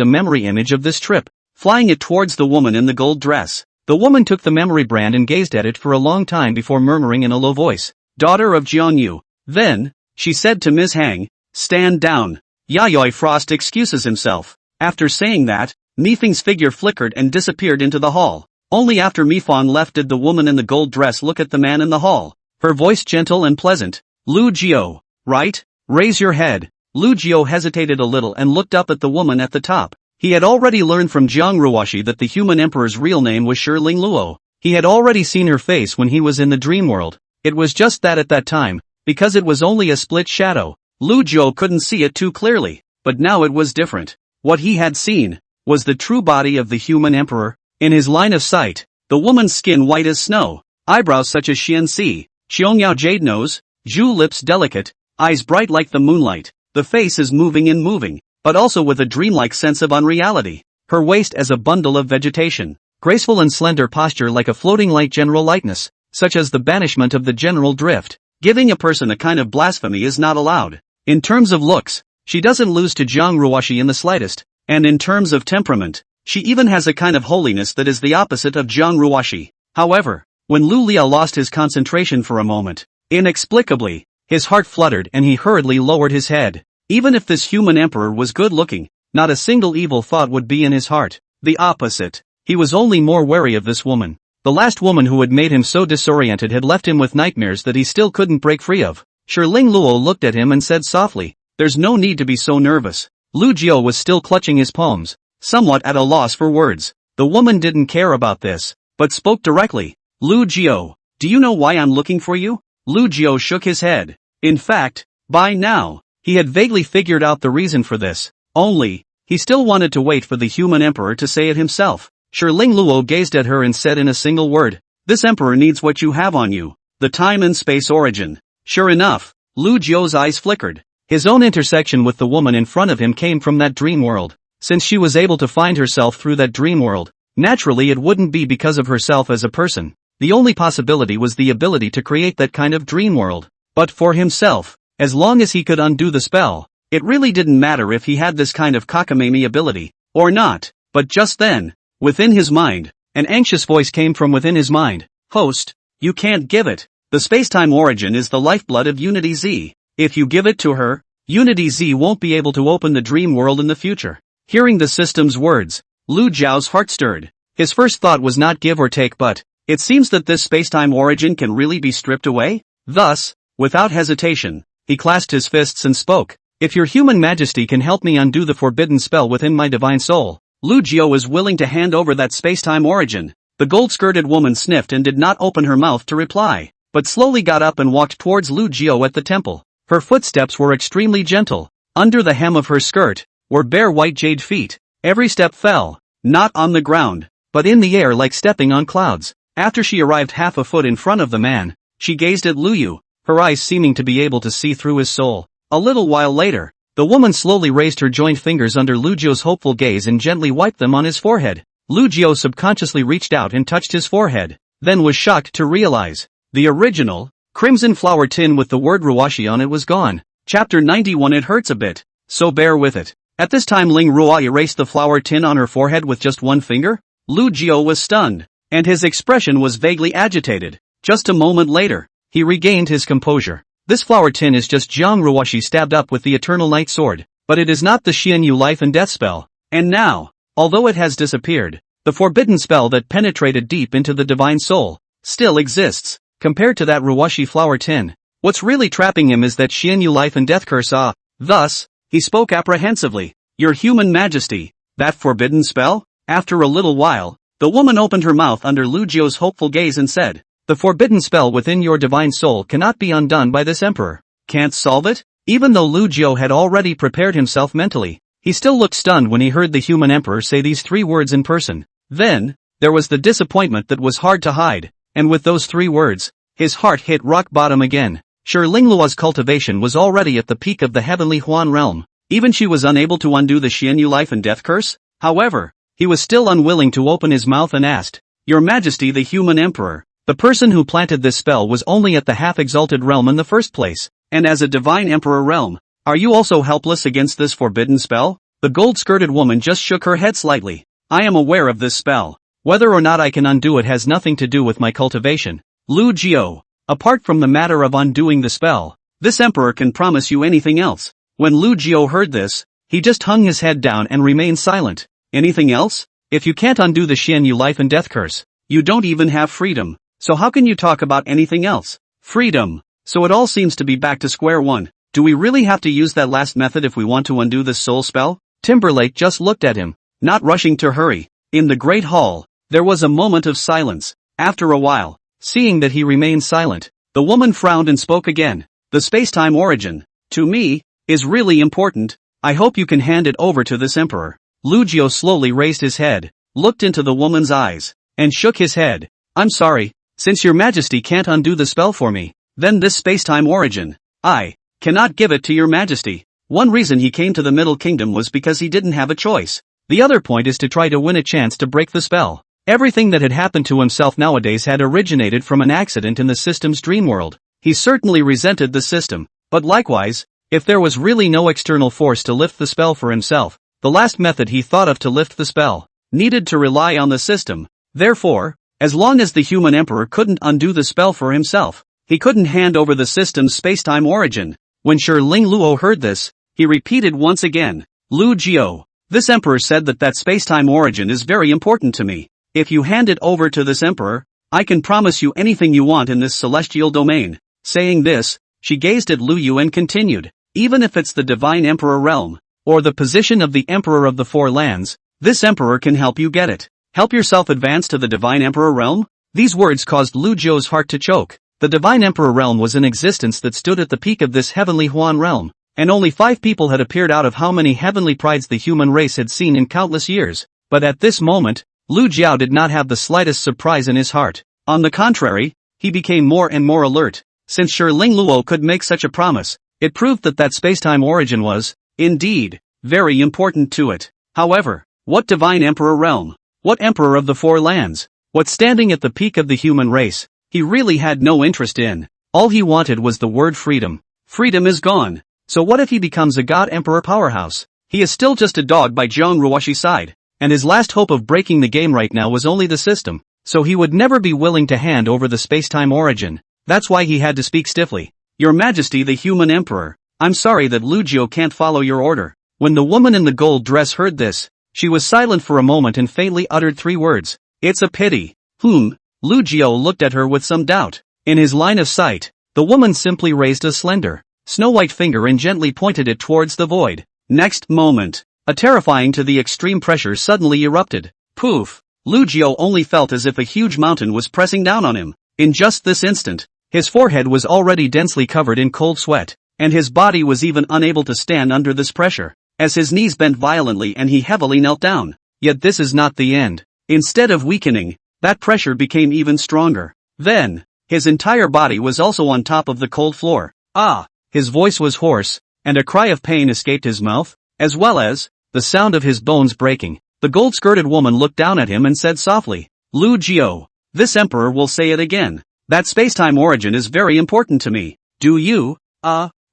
a memory image of this trip, flying it towards the woman in the gold dress. The woman took the memory brand and gazed at it for a long time before murmuring in a low voice, Daughter of Jiang Yu. Then, she said to Ms. Hang, Stand down. Yayoi Frost excuses himself. After saying that, Mifeng's figure flickered and disappeared into the hall. Only after Mifeng left did the woman in the gold dress look at the man in the hall, her voice gentle and pleasant. Lu Jiao, right? Raise your head. Lu Jiao hesitated a little and looked up at the woman at the top. He had already learned from Jiang Ruoshi that the human emperor's real name was Shi Ling Luo. He had already seen her face when he was in the dream world. It was just that at that time, because it was only a split shadow, Lu Jiao couldn't see it too clearly, but now it was different. What he had seen was the true body of the human emperor. In his line of sight, the woman's skin white as snow, eyebrows such as Xianxi, Xiongyao jade nose, Zhu lips delicate, eyes bright like the moonlight. The face is moving, but also with a dreamlike sense of unreality. Her waist as a bundle of vegetation, graceful and slender posture like a floating light general lightness, such as the banishment of the general drift. Giving a person a kind of blasphemy is not allowed. In terms of looks, she doesn't lose to Jiang Ruoshi in the slightest, and in terms of temperament, she even has a kind of holiness that is the opposite of Jiang Ruoshi. However, when Lu Liao lost his concentration for a moment, inexplicably, his heart fluttered and he hurriedly lowered his head. Even if this human emperor was good-looking, not a single evil thought would be in his heart. The opposite. He was only more wary of this woman. The last woman who had made him so disoriented had left him with nightmares that he still couldn't break free of. Shi Ling Luo looked at him and said softly, There's no need to be so nervous. Lu Jiao was still clutching his palms, somewhat at a loss for words. The woman didn't care about this, but spoke directly. Lu Jiao, do you know why I'm looking for you? Lu Jiao shook his head. In fact, by now, he had vaguely figured out the reason for this. Only, he still wanted to wait for the human emperor to say it himself. Shi Ling Luo gazed at her and said in a single word, This emperor needs what you have on you, the time and space origin. Sure enough, Lu Jiao's eyes flickered. His own intersection with the woman in front of him came from that dream world. Since she was able to find herself through that dream world, naturally it wouldn't be because of herself as a person. The only possibility was the ability to create that kind of dream world. But for himself, as long as he could undo the spell, it really didn't matter if he had this kind of cockamamie ability, or not. But just then, within his mind, an anxious voice came from within his mind. Host, you can't give it. The spacetime origin is the lifeblood of Unity Z. If you give it to her, Unity Z won't be able to open the dream world in the future. Hearing the system's words, Lu Jiao's heart stirred. His first thought was not give or take, but it seems that this spacetime origin can really be stripped away? Thus, without hesitation, he clasped his fists and spoke. If your human majesty can help me undo the forbidden spell within my divine soul, Lu Jiao is willing to hand over that spacetime origin. The gold-skirted woman sniffed and did not open her mouth to reply, but slowly got up and walked towards Lu Jiao at the temple. Her footsteps were extremely gentle. Under the hem of her skirt were bare white jade feet. Every step fell, not on the ground, but in the air like stepping on clouds. After she arrived half a foot in front of the man, she gazed at Lu Yu, her eyes seeming to be able to see through his soul. A little while later, the woman slowly raised her joined fingers under Lu Jiao's hopeful gaze and gently wiped them on his forehead. Lu Jiao subconsciously reached out and touched his forehead, then was shocked to realize the original, crimson flower tin with the word Ruashi on it was gone. Chapter 91. It hurts a bit, so bear with it. At this time Ling Ruo erased the flower tin on her forehead with just one finger. Lu Jiao was stunned, and his expression was vaguely agitated. Just a moment later, he regained his composure. This flower tin is just Jiang Ruashi stabbed up with the Eternal Night Sword, but it is not the Xianyu life and death spell. And now, although it has disappeared, the forbidden spell that penetrated deep into the divine soul still exists. Compared to that Ruashi flower tin, what's really trapping him is that Xianyu life and death curse. Thus, he spoke apprehensively. Your human majesty, that forbidden spell? After a little while, the woman opened her mouth under Lu Jiao's hopeful gaze and said, the forbidden spell within your divine soul cannot be undone by this emperor. Can't solve it? Even though Lu Jiao had already prepared himself mentally, he still looked stunned when he heard the human emperor say these three words in person. Then, there was the disappointment that was hard to hide, and with those three words, his heart hit rock bottom again. Sure, Lingluo's cultivation was already at the peak of the heavenly Huan realm. Even she was unable to undo the Xianyu life and death curse? However, he was still unwilling to open his mouth and asked, Your Majesty the human emperor, the person who planted this spell was only at the half-exalted realm in the first place, and as a divine emperor realm, are you also helpless against this forbidden spell? The gold-skirted woman just shook her head slightly. I am aware of this spell. Whether or not I can undo it has nothing to do with my cultivation. Lu Jiao, apart from the matter of undoing the spell, this emperor can promise you anything else. When Lu Jiao heard this, he just hung his head down and remained silent. Anything else? If you can't undo the Xianyu life and death curse, you don't even have freedom. So how can you talk about anything else? Freedom. So it all seems to be back to square one. Do we really have to use that last method if we want to undo this soul spell? Timberlake just looked at him, not rushing to hurry. In the great hall, there was a moment of silence. After a while, seeing that he remained silent, the woman frowned and spoke again. The spacetime origin, to me, is really important. I hope you can hand it over to this emperor. Lu Jiao slowly raised his head, looked into the woman's eyes, and shook his head. I'm sorry. Since your majesty can't undo the spell for me, then this spacetime origin, I cannot give it to your majesty. One reason he came to the Middle Kingdom was because he didn't have a choice. The other point is to try to win a chance to break the spell. Everything that had happened to himself nowadays had originated from an accident in the system's dream world. He certainly resented the system, but likewise, if there was really no external force to lift the spell for himself, the last method he thought of to lift the spell needed to rely on the system. Therefore, as long as the human emperor couldn't undo the spell for himself, he couldn't hand over the system's spacetime origin. When Shi Ling Luo heard this, he repeated once again, Lu Jiao, this emperor said that spacetime origin is very important to me. If you hand it over to this emperor, I can promise you anything you want in this celestial domain. Saying this, she gazed at Lu Yu and continued, even if it's the divine emperor realm, or the position of the emperor of the four lands, this emperor can help you get it. Help yourself advance to the divine emperor realm? These words caused Lu Jiao's heart to choke. The divine emperor realm was an existence that stood at the peak of this heavenly Huan realm, and only 5 people had appeared out of how many heavenly prides the human race had seen in countless years. But at this moment, Lu Jiao did not have the slightest surprise in his heart. On the contrary, he became more and more alert. Since Shi Ling Luo could make such a promise, it proved that spacetime origin was, indeed, very important to it. However, what divine emperor realm? What emperor of the four lands? What standing at the peak of the human race? He really had no interest in. All he wanted was the word freedom. Freedom is gone. So what if he becomes a god emperor powerhouse? He is still just a dog by Zhang Ruashi's side, and his last hope of breaking the game right now was only the system. So he would never be willing to hand over the spacetime origin. That's why he had to speak stiffly. Your Majesty the human emperor, I'm sorry that Lu Jiao can't follow your order. When the woman in the gold dress heard this, she was silent for a moment and faintly uttered 3 words. It's a pity. Lu Jiao looked at her with some doubt. In his line of sight, the woman simply raised a slender, snow-white finger and gently pointed it towards the void. Next moment, a terrifying to the extreme pressure suddenly erupted. Poof! Lu Jiao only felt as if a huge mountain was pressing down on him. In just this instant, his forehead was already densely covered in cold sweat, and his body was even unable to stand under this pressure, as his knees bent violently and he heavily knelt down. Yet this is not the end. Instead of weakening, that pressure became even stronger. Then, his entire body was also on top of the cold floor. Ah! His voice was hoarse, and a cry of pain escaped his mouth, as well as the sound of his bones breaking. The gold-skirted woman looked down at him and said softly, Lu Jiao, this emperor will say it again. That space-time origin is very important to me. Do you,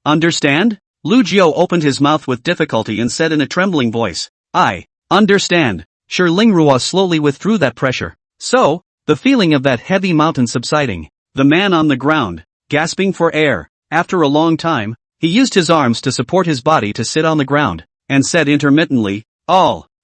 understand? Lu Jiao opened his mouth with difficulty and said in a trembling voice, I understand. Lingrua slowly withdrew that pressure. So, the feeling of that heavy mountain subsiding. The man on the ground, gasping for air. After a long time, he used his arms to support his body to sit on the ground, and said intermittently,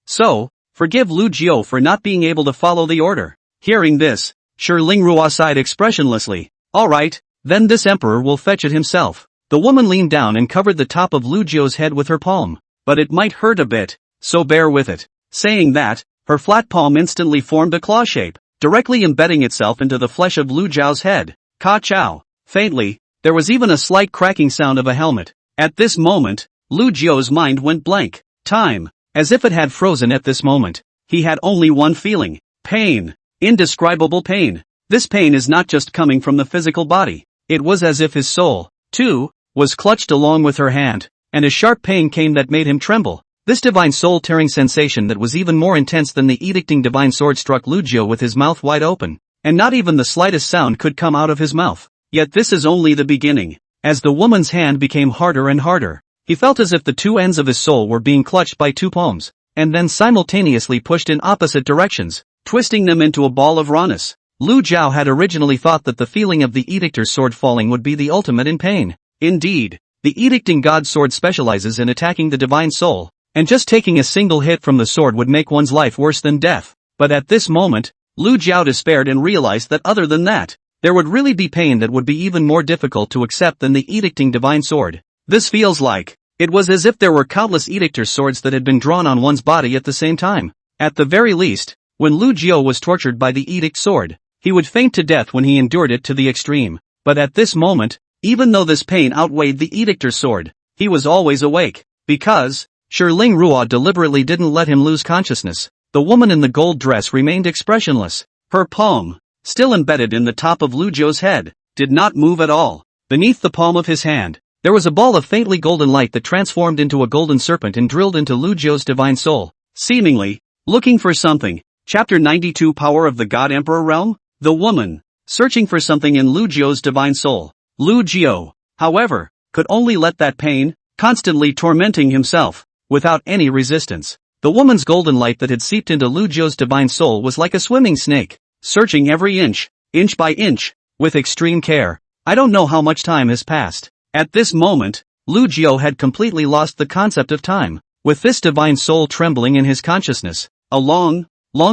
So, forgive Lu Jiao for not being able to follow the order. Hearing this, Lingrua sighed expressionlessly. Alright, then this emperor will fetch it himself. The woman leaned down and covered the top of Lu Jiao's head with her palm. But it might hurt a bit, so bear with it. Saying that, her flat palm instantly formed a claw shape, directly embedding itself into the flesh of Lu Jiao's head. Ka-chow. Faintly, there was even a slight cracking sound of a helmet. At this moment, Lu Jiao's mind went blank. Time, as if it had frozen at this moment. He had only one feeling. Pain. Indescribable pain. This pain is not just coming from the physical body. It was as if his soul, too, was clutched along with her hand, and a sharp pain came that made him tremble. This divine soul-tearing sensation that was even more intense than the edicting divine sword struck Lu Jiao with his mouth wide open, and not even the slightest sound could come out of his mouth. Yet this is only the beginning. As the woman's hand became harder and harder, he felt as if the two ends of his soul were being clutched by two palms, and then simultaneously pushed in opposite directions, twisting them into a ball of rawness. Lu Jiao had originally thought that the feeling of the edictor's sword falling would be the ultimate in pain. Indeed, the edicting god sword specializes in attacking the divine soul, and just taking a single hit from the sword would make one's life worse than death. But at this moment, Lu Jiao despaired and realized that other than that, there would really be pain that would be even more difficult to accept than the edicting divine sword. This feels like, it was as if there were countless edictor's swords that had been drawn on one's body at the same time. At the very least, when Lu Jiao was tortured by the edict sword, he would faint to death when he endured it to the extreme. But at this moment, even though this pain outweighed the edictor's sword, he was always awake, because Lingrua deliberately didn't let him lose consciousness. The woman in the gold dress remained expressionless. Her palm, still embedded in the top of Lu Jiao's head, did not move at all. Beneath the palm of his hand, there was a ball of faintly golden light that transformed into a golden serpent and drilled into Lu Jiao's divine soul. Seemingly, looking for something. Chapter 92 Power of the God Emperor Realm? The woman, searching for something in Lu Jiao's divine soul. Lu Jiao, however, could only let that pain, constantly tormenting himself, without any resistance. The woman's golden light that had seeped into Lu Jiao's divine soul was like a swimming snake, searching every inch by inch, with extreme care. I don't know how much time has passed. At this moment, Lu Jiao had completely lost the concept of time. With this divine soul trembling in his consciousness, a long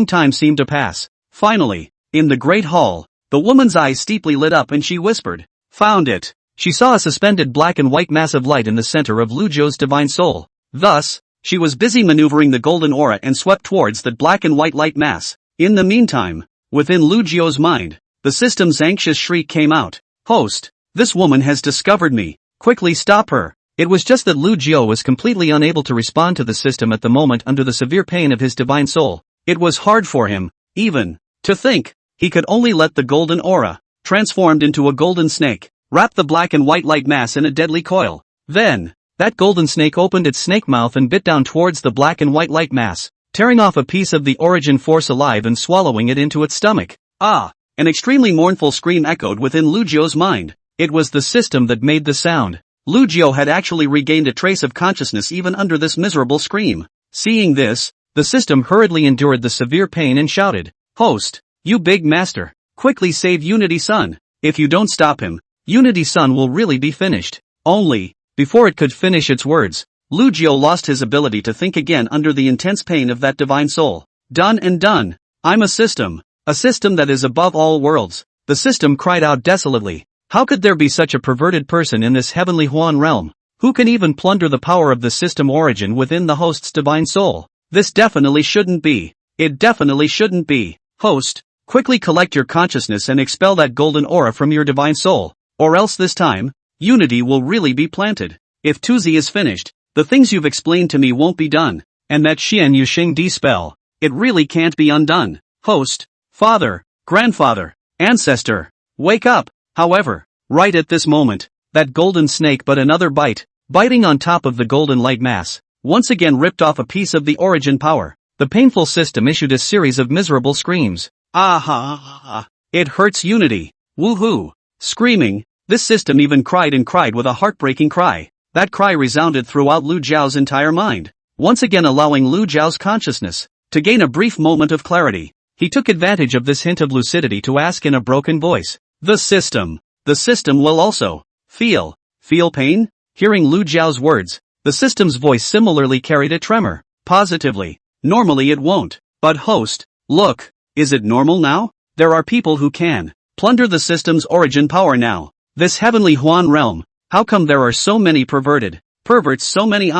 time seemed to pass. Finally, in the great hall, the woman's eyes steeply lit up and she whispered, "Found it." She saw a suspended black and white mass of light in the center of Lu Jiao's divine soul. Thus, she was busy maneuvering the golden aura and swept towards that black and white light mass. In the meantime, within Lu Jiao's mind, the system's anxious shriek came out. "Host, this woman has discovered me. Quickly stop her." It was just that Lu Jiao was completely unable to respond to the system at the moment under the severe pain of his divine soul. It was hard for him, even, to think. He could only let the golden aura, transformed into a golden snake, wrap the black and white light mass in a deadly coil. Then, that golden snake opened its snake mouth and bit down towards the black and white light mass, tearing off a piece of the origin force alive and swallowing it into its stomach. Ah! An extremely mournful scream echoed within Lu Jiao's mind. It was the system that made the sound. Lu Jiao had actually regained a trace of consciousness even under this miserable scream. Seeing this, the system hurriedly endured the severe pain and shouted, "Host, you big master, quickly save Unity-san. If you don't stop him, Unity-san will really be finished." Only, before it could finish its words, Lu Jiao lost his ability to think again under the intense pain of that divine soul. Done and done. I'm a system that is above all worlds. The system cried out desolately. How could there be such a perverted person in this heavenly Huan realm? Who can even plunder the power of the system origin within the host's divine soul? This definitely shouldn't be. It definitely shouldn't be. Host, quickly collect your consciousness and expel that golden aura from your divine soul, or else this time, unity will really be planted. If Tuzi is finished, the things you've explained to me won't be done, and that Xian Yuxing D spell, it really can't be undone. Host, father, grandfather, ancestor, wake up. However, right at this moment, that golden snake but another biting on top of the golden light mass, once again ripped off a piece of the origin power. The painful system issued a series of miserable screams. Ah! It hurts unity. Woohoo! Screaming, this system even cried with a heartbreaking cry. That cry resounded throughout Lu Jiao's entire mind, once again allowing Lu Jiao's consciousness to gain a brief moment of clarity. He took advantage of this hint of lucidity to ask in a broken voice, The system will also feel pain? Hearing Lu Jiao's words, the system's voice similarly carried a tremor. Positively. Normally it won't. But host, look, is it normal now? There are people who can plunder the system's origin power now. This heavenly Huan realm, how come there are so many perverts so many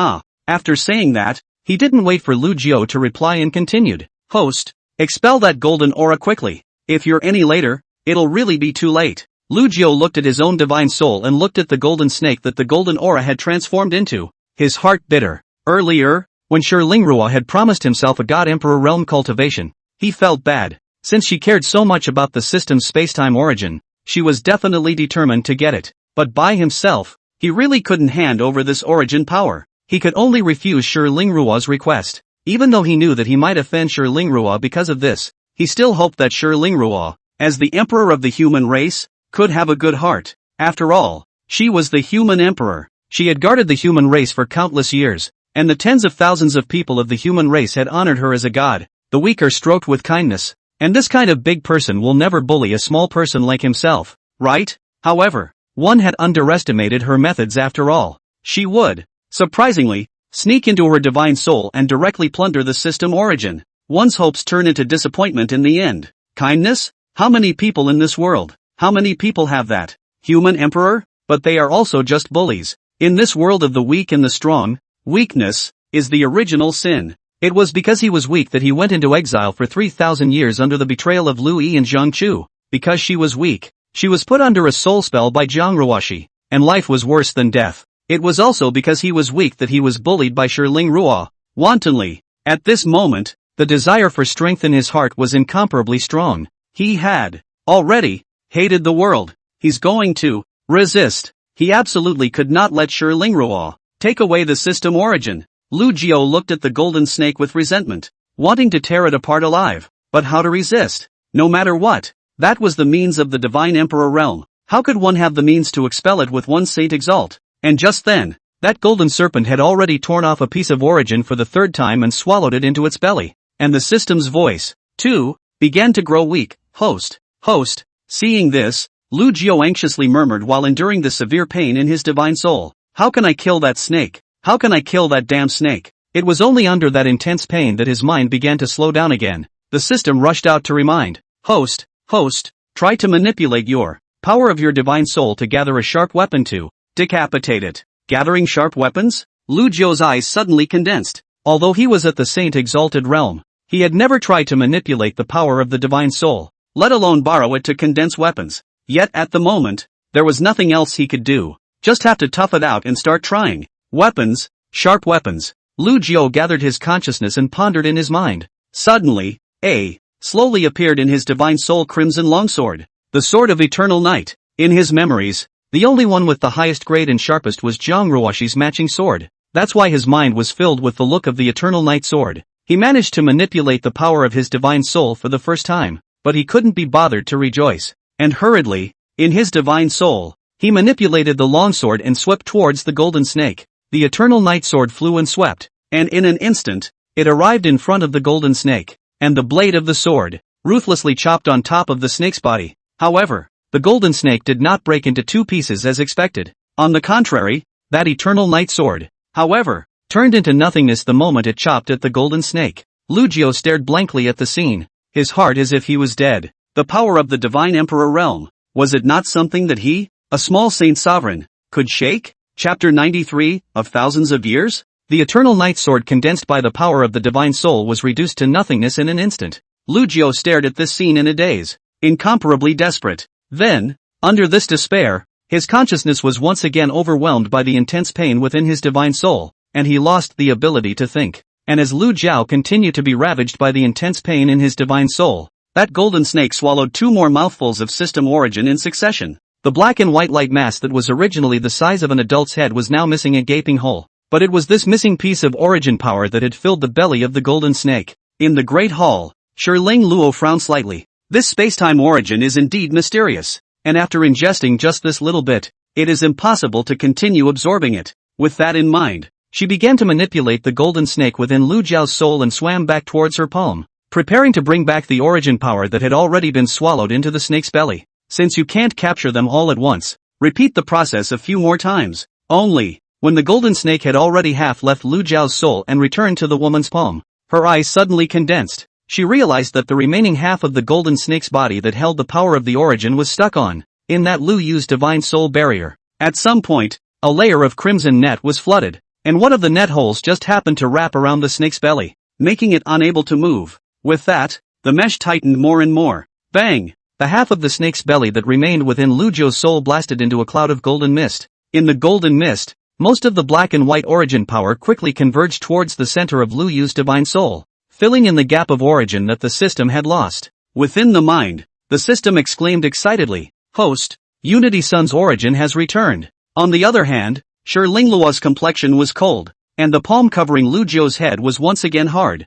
After saying that, he didn't wait for Lu Jiao to reply and continued, Host, expel that golden aura quickly. If you're any later, it'll really be too late. Lu Jiao looked at his own divine soul and looked at the golden snake that the golden aura had transformed into. His heart bitter. Earlier, when Shi Lingrua had promised himself a God Emperor realm cultivation, he felt bad. Since she cared so much about the system's spacetime origin, she was definitely determined to get it. But by himself, he really couldn't hand over this origin power. He could only refuse Shi Lingrua's request. Even though he knew that he might offend Shi Lingrua because of this, he still hoped that Shi Lingrua, as the emperor of the human race, could have a good heart. After all, she was the human emperor. She had guarded the human race for countless years, and the tens of thousands of people of the human race had honored her as a god. The weak are stroked with kindness, and this kind of big person will never bully a small person like himself, right? However, one had underestimated her methods after all. She would, surprisingly, sneak into her divine soul and directly plunder the system origin. One's hopes turn into disappointment in the end. Kindness? How many people in this world? How many people have that? Human emperor? But they are also just bullies. In this world of the weak and the strong, weakness is the original sin. It was because he was weak that he went into exile for 3,000 years under the betrayal of Lu Yi and Zhang Chu. Because she was weak, she was put under a soul spell by Jiang Ruoxi, and life was worse than death. It was also because he was weak that he was bullied by Shi Lingrua, wantonly. At this moment, the desire for strength in his heart was incomparably strong. He had already hated the world. He's going to resist. He absolutely could not let Shi Lingrua take away the system origin. Lu Jiao looked at the golden snake with resentment, wanting to tear it apart alive. But how to resist? No matter what. That was the means of the divine emperor realm. How could one have the means to expel it with one Saint Exalt? And just then, that golden serpent had already torn off a piece of origin for the third time and swallowed it into its belly. And the system's voice, too, began to grow weak. Host. Seeing this, Lu Jiao anxiously murmured while enduring the severe pain in his divine soul. How can I kill that snake? How can I kill that damn snake? It was only under that intense pain that his mind began to slow down again. The system rushed out to remind, Host, try to manipulate your power of your divine soul to gather a sharp weapon to decapitate it. Gathering sharp weapons? Lu Jiao's eyes suddenly condensed. Although he was at the Saint Exalted realm, he had never tried to manipulate the power of the divine soul, let alone borrow it to condense weapons. Yet at the moment, there was nothing else he could do. Just have to tough it out and start trying. Weapons, sharp weapons. Lu Jiao gathered his consciousness and pondered in his mind. Suddenly, slowly appeared in his divine soul crimson longsword, the sword of eternal night. In his memories, the only one with the highest grade and sharpest was Jiang Ruoxi's matching sword. That's why his mind was filled with the look of the eternal night sword. He managed to manipulate the power of his divine soul for the first time, but he couldn't be bothered to rejoice. And hurriedly, in his divine soul, he manipulated the longsword and swept towards the golden snake. The eternal night sword flew and swept, and in an instant, it arrived in front of the golden snake, and the blade of the sword ruthlessly chopped on top of the snake's body. However, the golden snake did not break into two pieces as expected. On the contrary, that eternal night sword, however, turned into nothingness the moment it chopped at the golden snake. Lu Jiao stared blankly at the scene. his heart as if he was dead. The power of the divine emperor realm, was it not something that he, a small saint sovereign, could shake? Chapter 93, of Thousands of Years? The eternal night sword condensed by the power of the divine soul was reduced to nothingness in an instant. Lu Jiao stared at this scene in a daze, incomparably desperate. Then, under this despair, his consciousness was once again overwhelmed by the intense pain within his divine soul, and he lost the ability to think. And as Lu Jiao continued to be ravaged by the intense pain in his divine soul, that golden snake swallowed 2 more mouthfuls of system origin in succession. The black and white light mass that was originally the size of an adult's head was now missing a gaping hole. But it was this missing piece of origin power that had filled the belly of the golden snake. In the Great Hall, Shiling Luo frowned slightly. This space-time origin is indeed mysterious, and after ingesting just this little bit, it is impossible to continue absorbing it. With that in mind, she began to manipulate the golden snake within Lu Jiao's soul and swam back towards her palm, preparing to bring back the origin power that had already been swallowed into the snake's belly. Since you can't capture them all at once, repeat the process a few more times. Only, when the golden snake had already half left Lu Jiao's soul and returned to the woman's palm, her eyes suddenly condensed. She realized that the remaining half of the golden snake's body that held the power of the origin was stuck on, in that Lu Yu's divine soul barrier. At some point, a layer of crimson net was flooded, and one of the net holes just happened to wrap around the snake's belly, making it unable to move. With that, the mesh tightened more and more. Bang! The half of the snake's belly that remained within Lu Jiao's soul blasted into a cloud of golden mist. In the golden mist, most of the black and white origin power quickly converged towards the center of Lu Yu's divine soul, filling in the gap of origin that the system had lost. Within the mind, the system exclaimed excitedly, "Host, Unity Sun's origin has returned." On the other hand, Shiling Luo's complexion was cold, and the palm covering Lu Jiao's head was once again hard.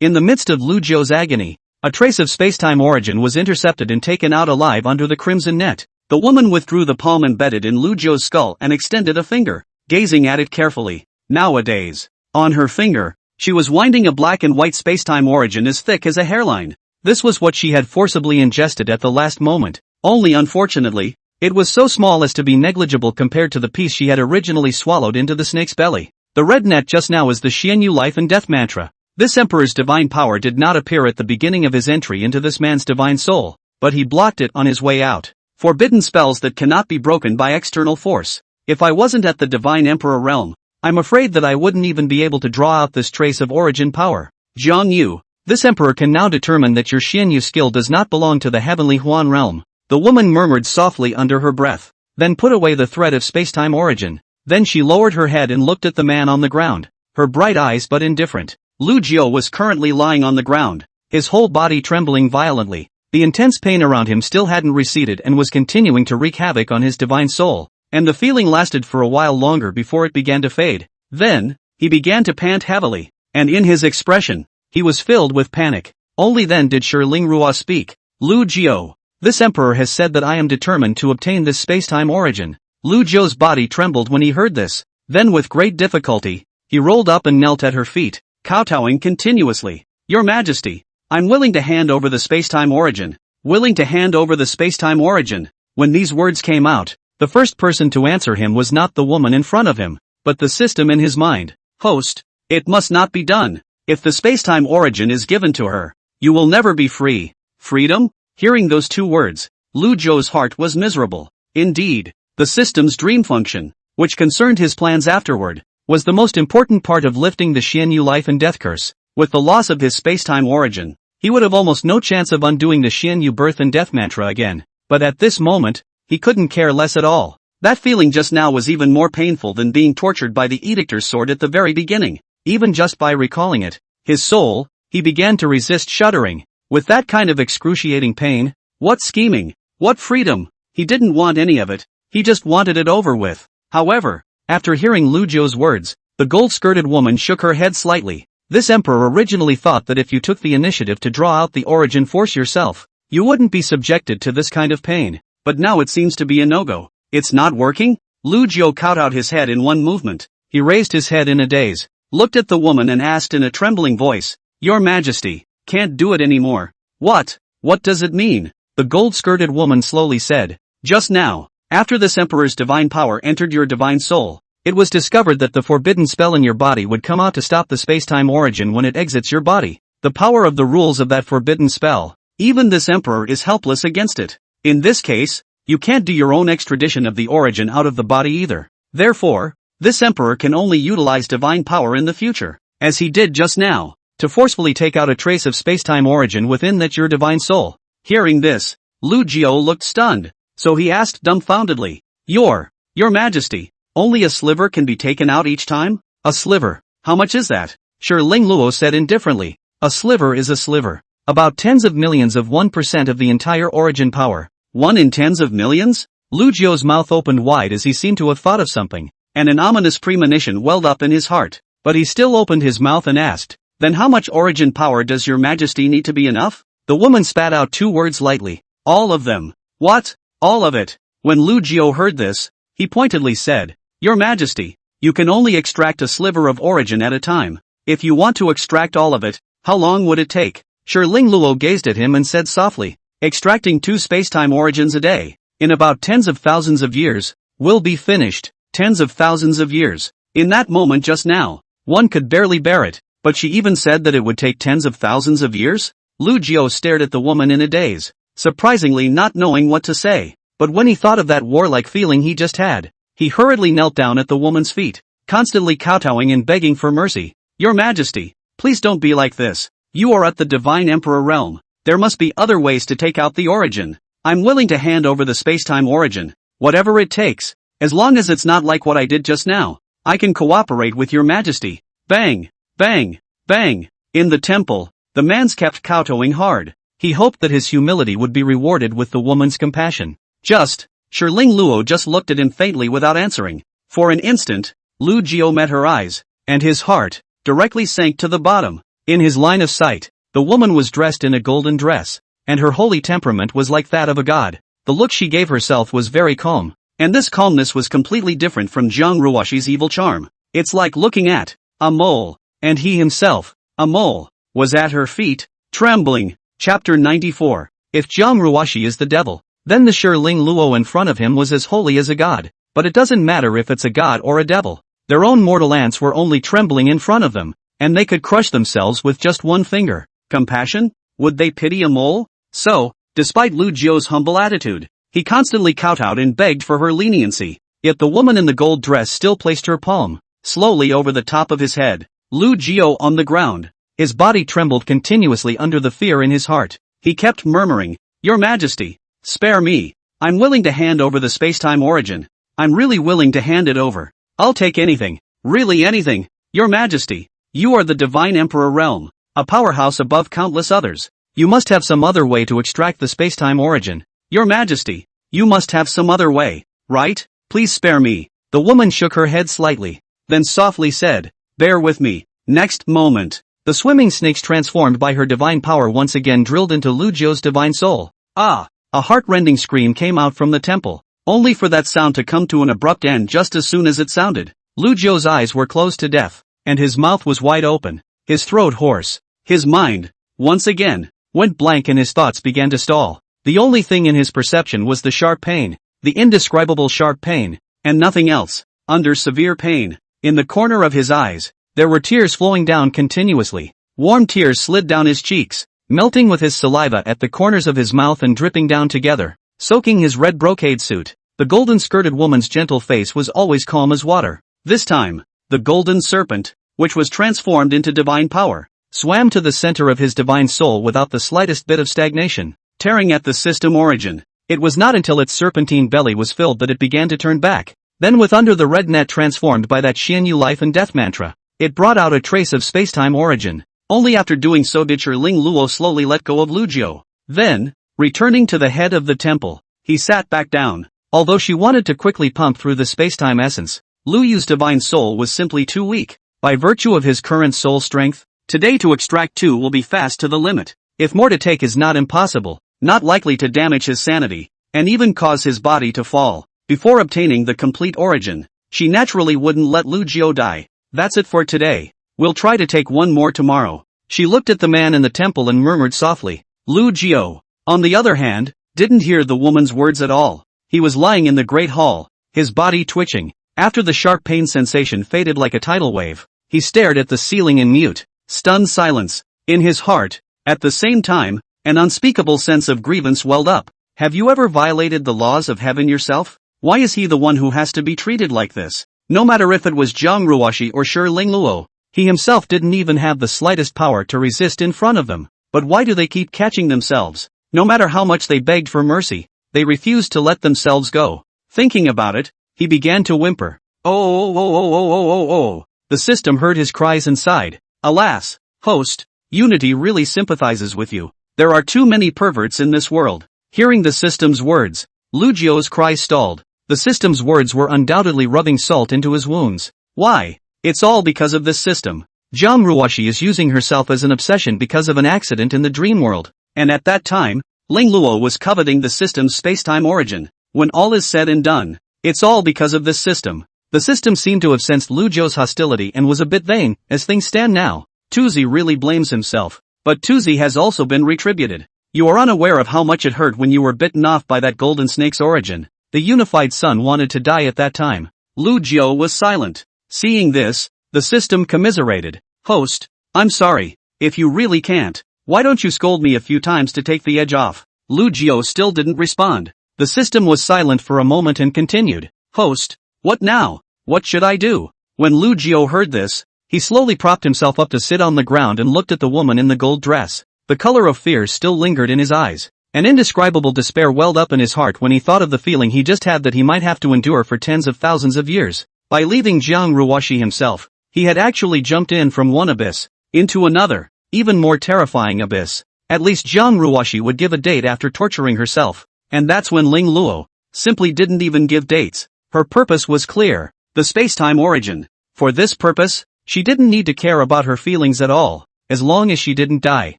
In the midst of Lu Jiao's agony, a trace of space-time origin was intercepted and taken out alive under the crimson net. The woman withdrew the palm embedded in Lu Jiao's skull and extended a finger, gazing at it carefully. Nowadays, on her finger, she was winding a black and white space-time origin as thick as a hairline. This was what she had forcibly ingested at the last moment, only unfortunately, it was so small as to be negligible compared to the piece she had originally swallowed into the snake's belly. The red net just now is the Xianyu life and death mantra. This emperor's divine power did not appear at the beginning of his entry into this man's divine soul, but he blocked it on his way out. Forbidden spells that cannot be broken by external force. If I wasn't at the divine emperor realm, I'm afraid that I wouldn't even be able to draw out this trace of origin power. Jiang Yu, this emperor can now determine that your Xianyu skill does not belong to the heavenly Huan realm. The woman murmured softly under her breath, then put away the thread of space-time origin. Then she lowered her head and looked at the man on the ground, her bright eyes but indifferent. Lu Jiao was currently lying on the ground, his whole body trembling violently. The intense pain around him still hadn't receded and was continuing to wreak havoc on his divine soul, and the feeling lasted for a while longer before it began to fade. Then, he began to pant heavily, and in his expression, he was filled with panic. Only then did Shiling Ruo speak. Lu Jiao, this emperor has said that I am determined to obtain this space-time origin. Lu Jiao's body trembled when he heard this. Then with great difficulty, he rolled up and knelt at her feet, kowtowing continuously. Your Majesty, I'm willing to hand over the space-time origin. Willing to hand over the space-time origin. When these words came out, the first person to answer him was not the woman in front of him, but the system in his mind. Host, it must not be done. If the space-time origin is given to her, you will never be free. Freedom? Hearing those 2 words, Lu Jiao's heart was miserable. Indeed, the system's dream function, which concerned his plans afterward, was the most important part of lifting the Xianyu life and death curse. With the loss of his space-time origin, he would have almost no chance of undoing the Xianyu birth and death mantra again. But at this moment, he couldn't care less at all. That feeling just now was even more painful than being tortured by the Edictor's sword at the very beginning. Even just by recalling it, his soul, he began to resist shuddering. With that kind of excruciating pain, what scheming, what freedom, he didn't want any of it, he just wanted it over with. However, after hearing Lu Jiao's words, the gold-skirted woman shook her head slightly. This emperor originally thought that if you took the initiative to draw out the origin force yourself, you wouldn't be subjected to this kind of pain. But now it seems to be a no-go. It's not working? Lu Jiao kowtowed his head in one movement. He raised his head in a daze, looked at the woman and asked in a trembling voice, Your Majesty, can't do it anymore. What does it mean? The gold-skirted woman slowly said, Just now, after this emperor's divine power entered your divine soul, it was discovered that the forbidden spell in your body would come out to stop the space-time origin when it exits your body. The power of the rules of that forbidden spell. Even this emperor is helpless against it. In this case, you can't do your own extradition of the origin out of the body either. Therefore, this emperor can only utilize divine power in the future, as he did just now, to forcefully take out a trace of spacetime origin within that your divine soul. Hearing this, Lu Jiao looked stunned, so he asked dumbfoundedly, Your Majesty, only a sliver can be taken out each time? A sliver? How much is that? Shi Ling Luo said indifferently. A sliver is a sliver. About tens of millions of 1% of the entire origin power. 1 in tens of millions? Lu Jiao's mouth opened wide as he seemed to have thought of something, and an ominous premonition welled up in his heart. But he still opened his mouth and asked, Then how much origin power does your majesty need to be enough? The woman spat out 2 words lightly. All of them. What? All of it? When Lu Jiao heard this, he pointedly said, Your majesty, you can only extract a sliver of origin at a time. If you want to extract all of it, how long would it take? Shi Ling Luo gazed at him and said softly, Extracting 2 spacetime origins a day, in about tens of thousands of years, will be finished. Tens of thousands of years. In that moment just now, one could barely bear it, but she even said that it would take tens of thousands of years? Lu Jiao stared at the woman in a daze, surprisingly not knowing what to say. But when he thought of that warlike feeling he just had, he hurriedly knelt down at the woman's feet, constantly kowtowing and begging for mercy. Your Majesty, please don't be like this. You are at the Divine Emperor realm. There must be other ways to take out the origin. I'm willing to hand over the spacetime origin, whatever it takes, as long as it's not like what I did just now. I can cooperate with your Majesty. Bang! Bang! Bang! In the temple, the man kept kowtowing hard. He hoped that his humility would be rewarded with the woman's compassion. Shi Ling Luo just looked at him faintly without answering. For an instant, Lu Jiao met her eyes, and his heart directly sank to the bottom. In his line of sight, the woman was dressed in a golden dress, and her holy temperament was like that of a god. The look she gave herself was very calm, and this calmness was completely different from Jiang Ruoxi's evil charm. It's like looking at a mole, and he himself, a mole, was at her feet, trembling. Chapter 94. If Jiang Ruoxi is the devil, then the Shi Ling Luo in front of him was as holy as a god. But it doesn't matter if it's a god or a devil. Their own mortal ants were only trembling in front of them, and they could crush themselves with just one finger. Compassion? Would they pity a mole? So, despite Lu Jiao's humble attitude, he constantly kowtowed and begged for her leniency. Yet the woman in the gold dress still placed her palm slowly over the top of his head. Lu Jiao on the ground. His body trembled continuously under the fear in his heart. He kept murmuring, Your Majesty, spare me. I'm willing to hand over the spacetime origin. I'm really willing to hand it over. I'll take anything. Really anything. Your Majesty, you are the Divine Emperor realm, a powerhouse above countless others. You must have some other way to extract the spacetime origin. Your Majesty, you must have some other way, right? Please spare me. The woman shook her head slightly, then softly said, Bear with me. Next moment, the swimming snakes transformed by her divine power once again drilled into Lu Jiao's divine soul. Ah! A heart-rending scream came out from the temple, only for that sound to come to an abrupt end just as soon as it sounded. Lu Jiao's eyes were closed to death, and his mouth was wide open, his throat hoarse. His mind, once again, went blank and his thoughts began to stall. The only thing in his perception was the sharp pain, the indescribable sharp pain, and nothing else. Under severe pain, in the corner of his eyes, there were tears flowing down continuously. Warm tears slid down his cheeks, melting with his saliva at the corners of his mouth and dripping down together, soaking his red brocade suit. The golden-skirted woman's gentle face was always calm as water. This time, the golden serpent, which was transformed into divine power, swam to the center of his divine soul without the slightest bit of stagnation, tearing at the system origin. It was not until its serpentine belly was filled that it began to turn back. Then with under the red net transformed by that Xianyu life and death mantra, it brought out a trace of spacetime origin. Only after doing so did Shi Ling Luo slowly let go of Lu Jiao. Then, returning to the head of the temple, he sat back down. Although she wanted to quickly pump through the spacetime essence, Lu Yu's divine soul was simply too weak. By virtue of his current soul strength, today to extract 2 will be fast to the limit. If more to take is not impossible, not likely to damage his sanity, and even cause his body to fall. Before obtaining the complete origin, she naturally wouldn't let Lu Jiao die. That's it for today. We'll try to take 1 more tomorrow. She looked at the man in the temple and murmured softly. Lu Jiao, on the other hand, didn't hear the woman's words at all. He was lying in the great hall, his body twitching. After the sharp pain sensation faded like a tidal wave, he stared at the ceiling in mute, stunned silence. In his heart, at the same time, an unspeakable sense of grievance welled up. Have you ever violated the laws of heaven yourself? Why is he the one who has to be treated like this? No matter if it was Jiang Ruoshi or Shi Lingluo, he himself didn't even have the slightest power to resist in front of them. But why do they keep catching themselves? No matter how much they begged for mercy, they refused to let themselves go. Thinking about it, he began to whimper. Oh. The system heard his cries and sighed. Alas, host, Unity really sympathizes with you. There are too many perverts in this world. Hearing the system's words, Lu Jiu's cries stalled. The system's words were undoubtedly rubbing salt into his wounds. Why? It's all because of this system. Jiang Ruoshi is using herself as an obsession because of an accident in the dream world. And at that time, Ling Luo was coveting the system's spacetime origin. When all is said and done, it's all because of this system. The system seemed to have sensed Lu Jiu's hostility and was a bit vain. As things stand now, Tuzi really blames himself. But Tuzi has also been retributed. You are unaware of how much it hurt when you were bitten off by that golden snake's origin. The unified sun wanted to die at that time. Lu Jiu was silent. Seeing this, the system commiserated. Host, I'm sorry. If you really can't, why don't you scold me a few times to take the edge off? Lu Jiu still didn't respond. The system was silent for a moment and continued. Host, what now? What should I do? When Lu Jiu heard this, he slowly propped himself up to sit on the ground and looked at the woman in the gold dress. The color of fear still lingered in his eyes. An indescribable despair welled up in his heart when he thought of the feeling he just had that he might have to endure for tens of thousands of years. By leaving Jiang Ruoshi himself, he had actually jumped in from one abyss into another, even more terrifying abyss. At least Jiang Ruoshi would give a date after torturing herself, and that's when Ling Luo simply didn't even give dates. Her purpose was clear, the spacetime origin. For this purpose, she didn't need to care about her feelings at all, as long as she didn't die.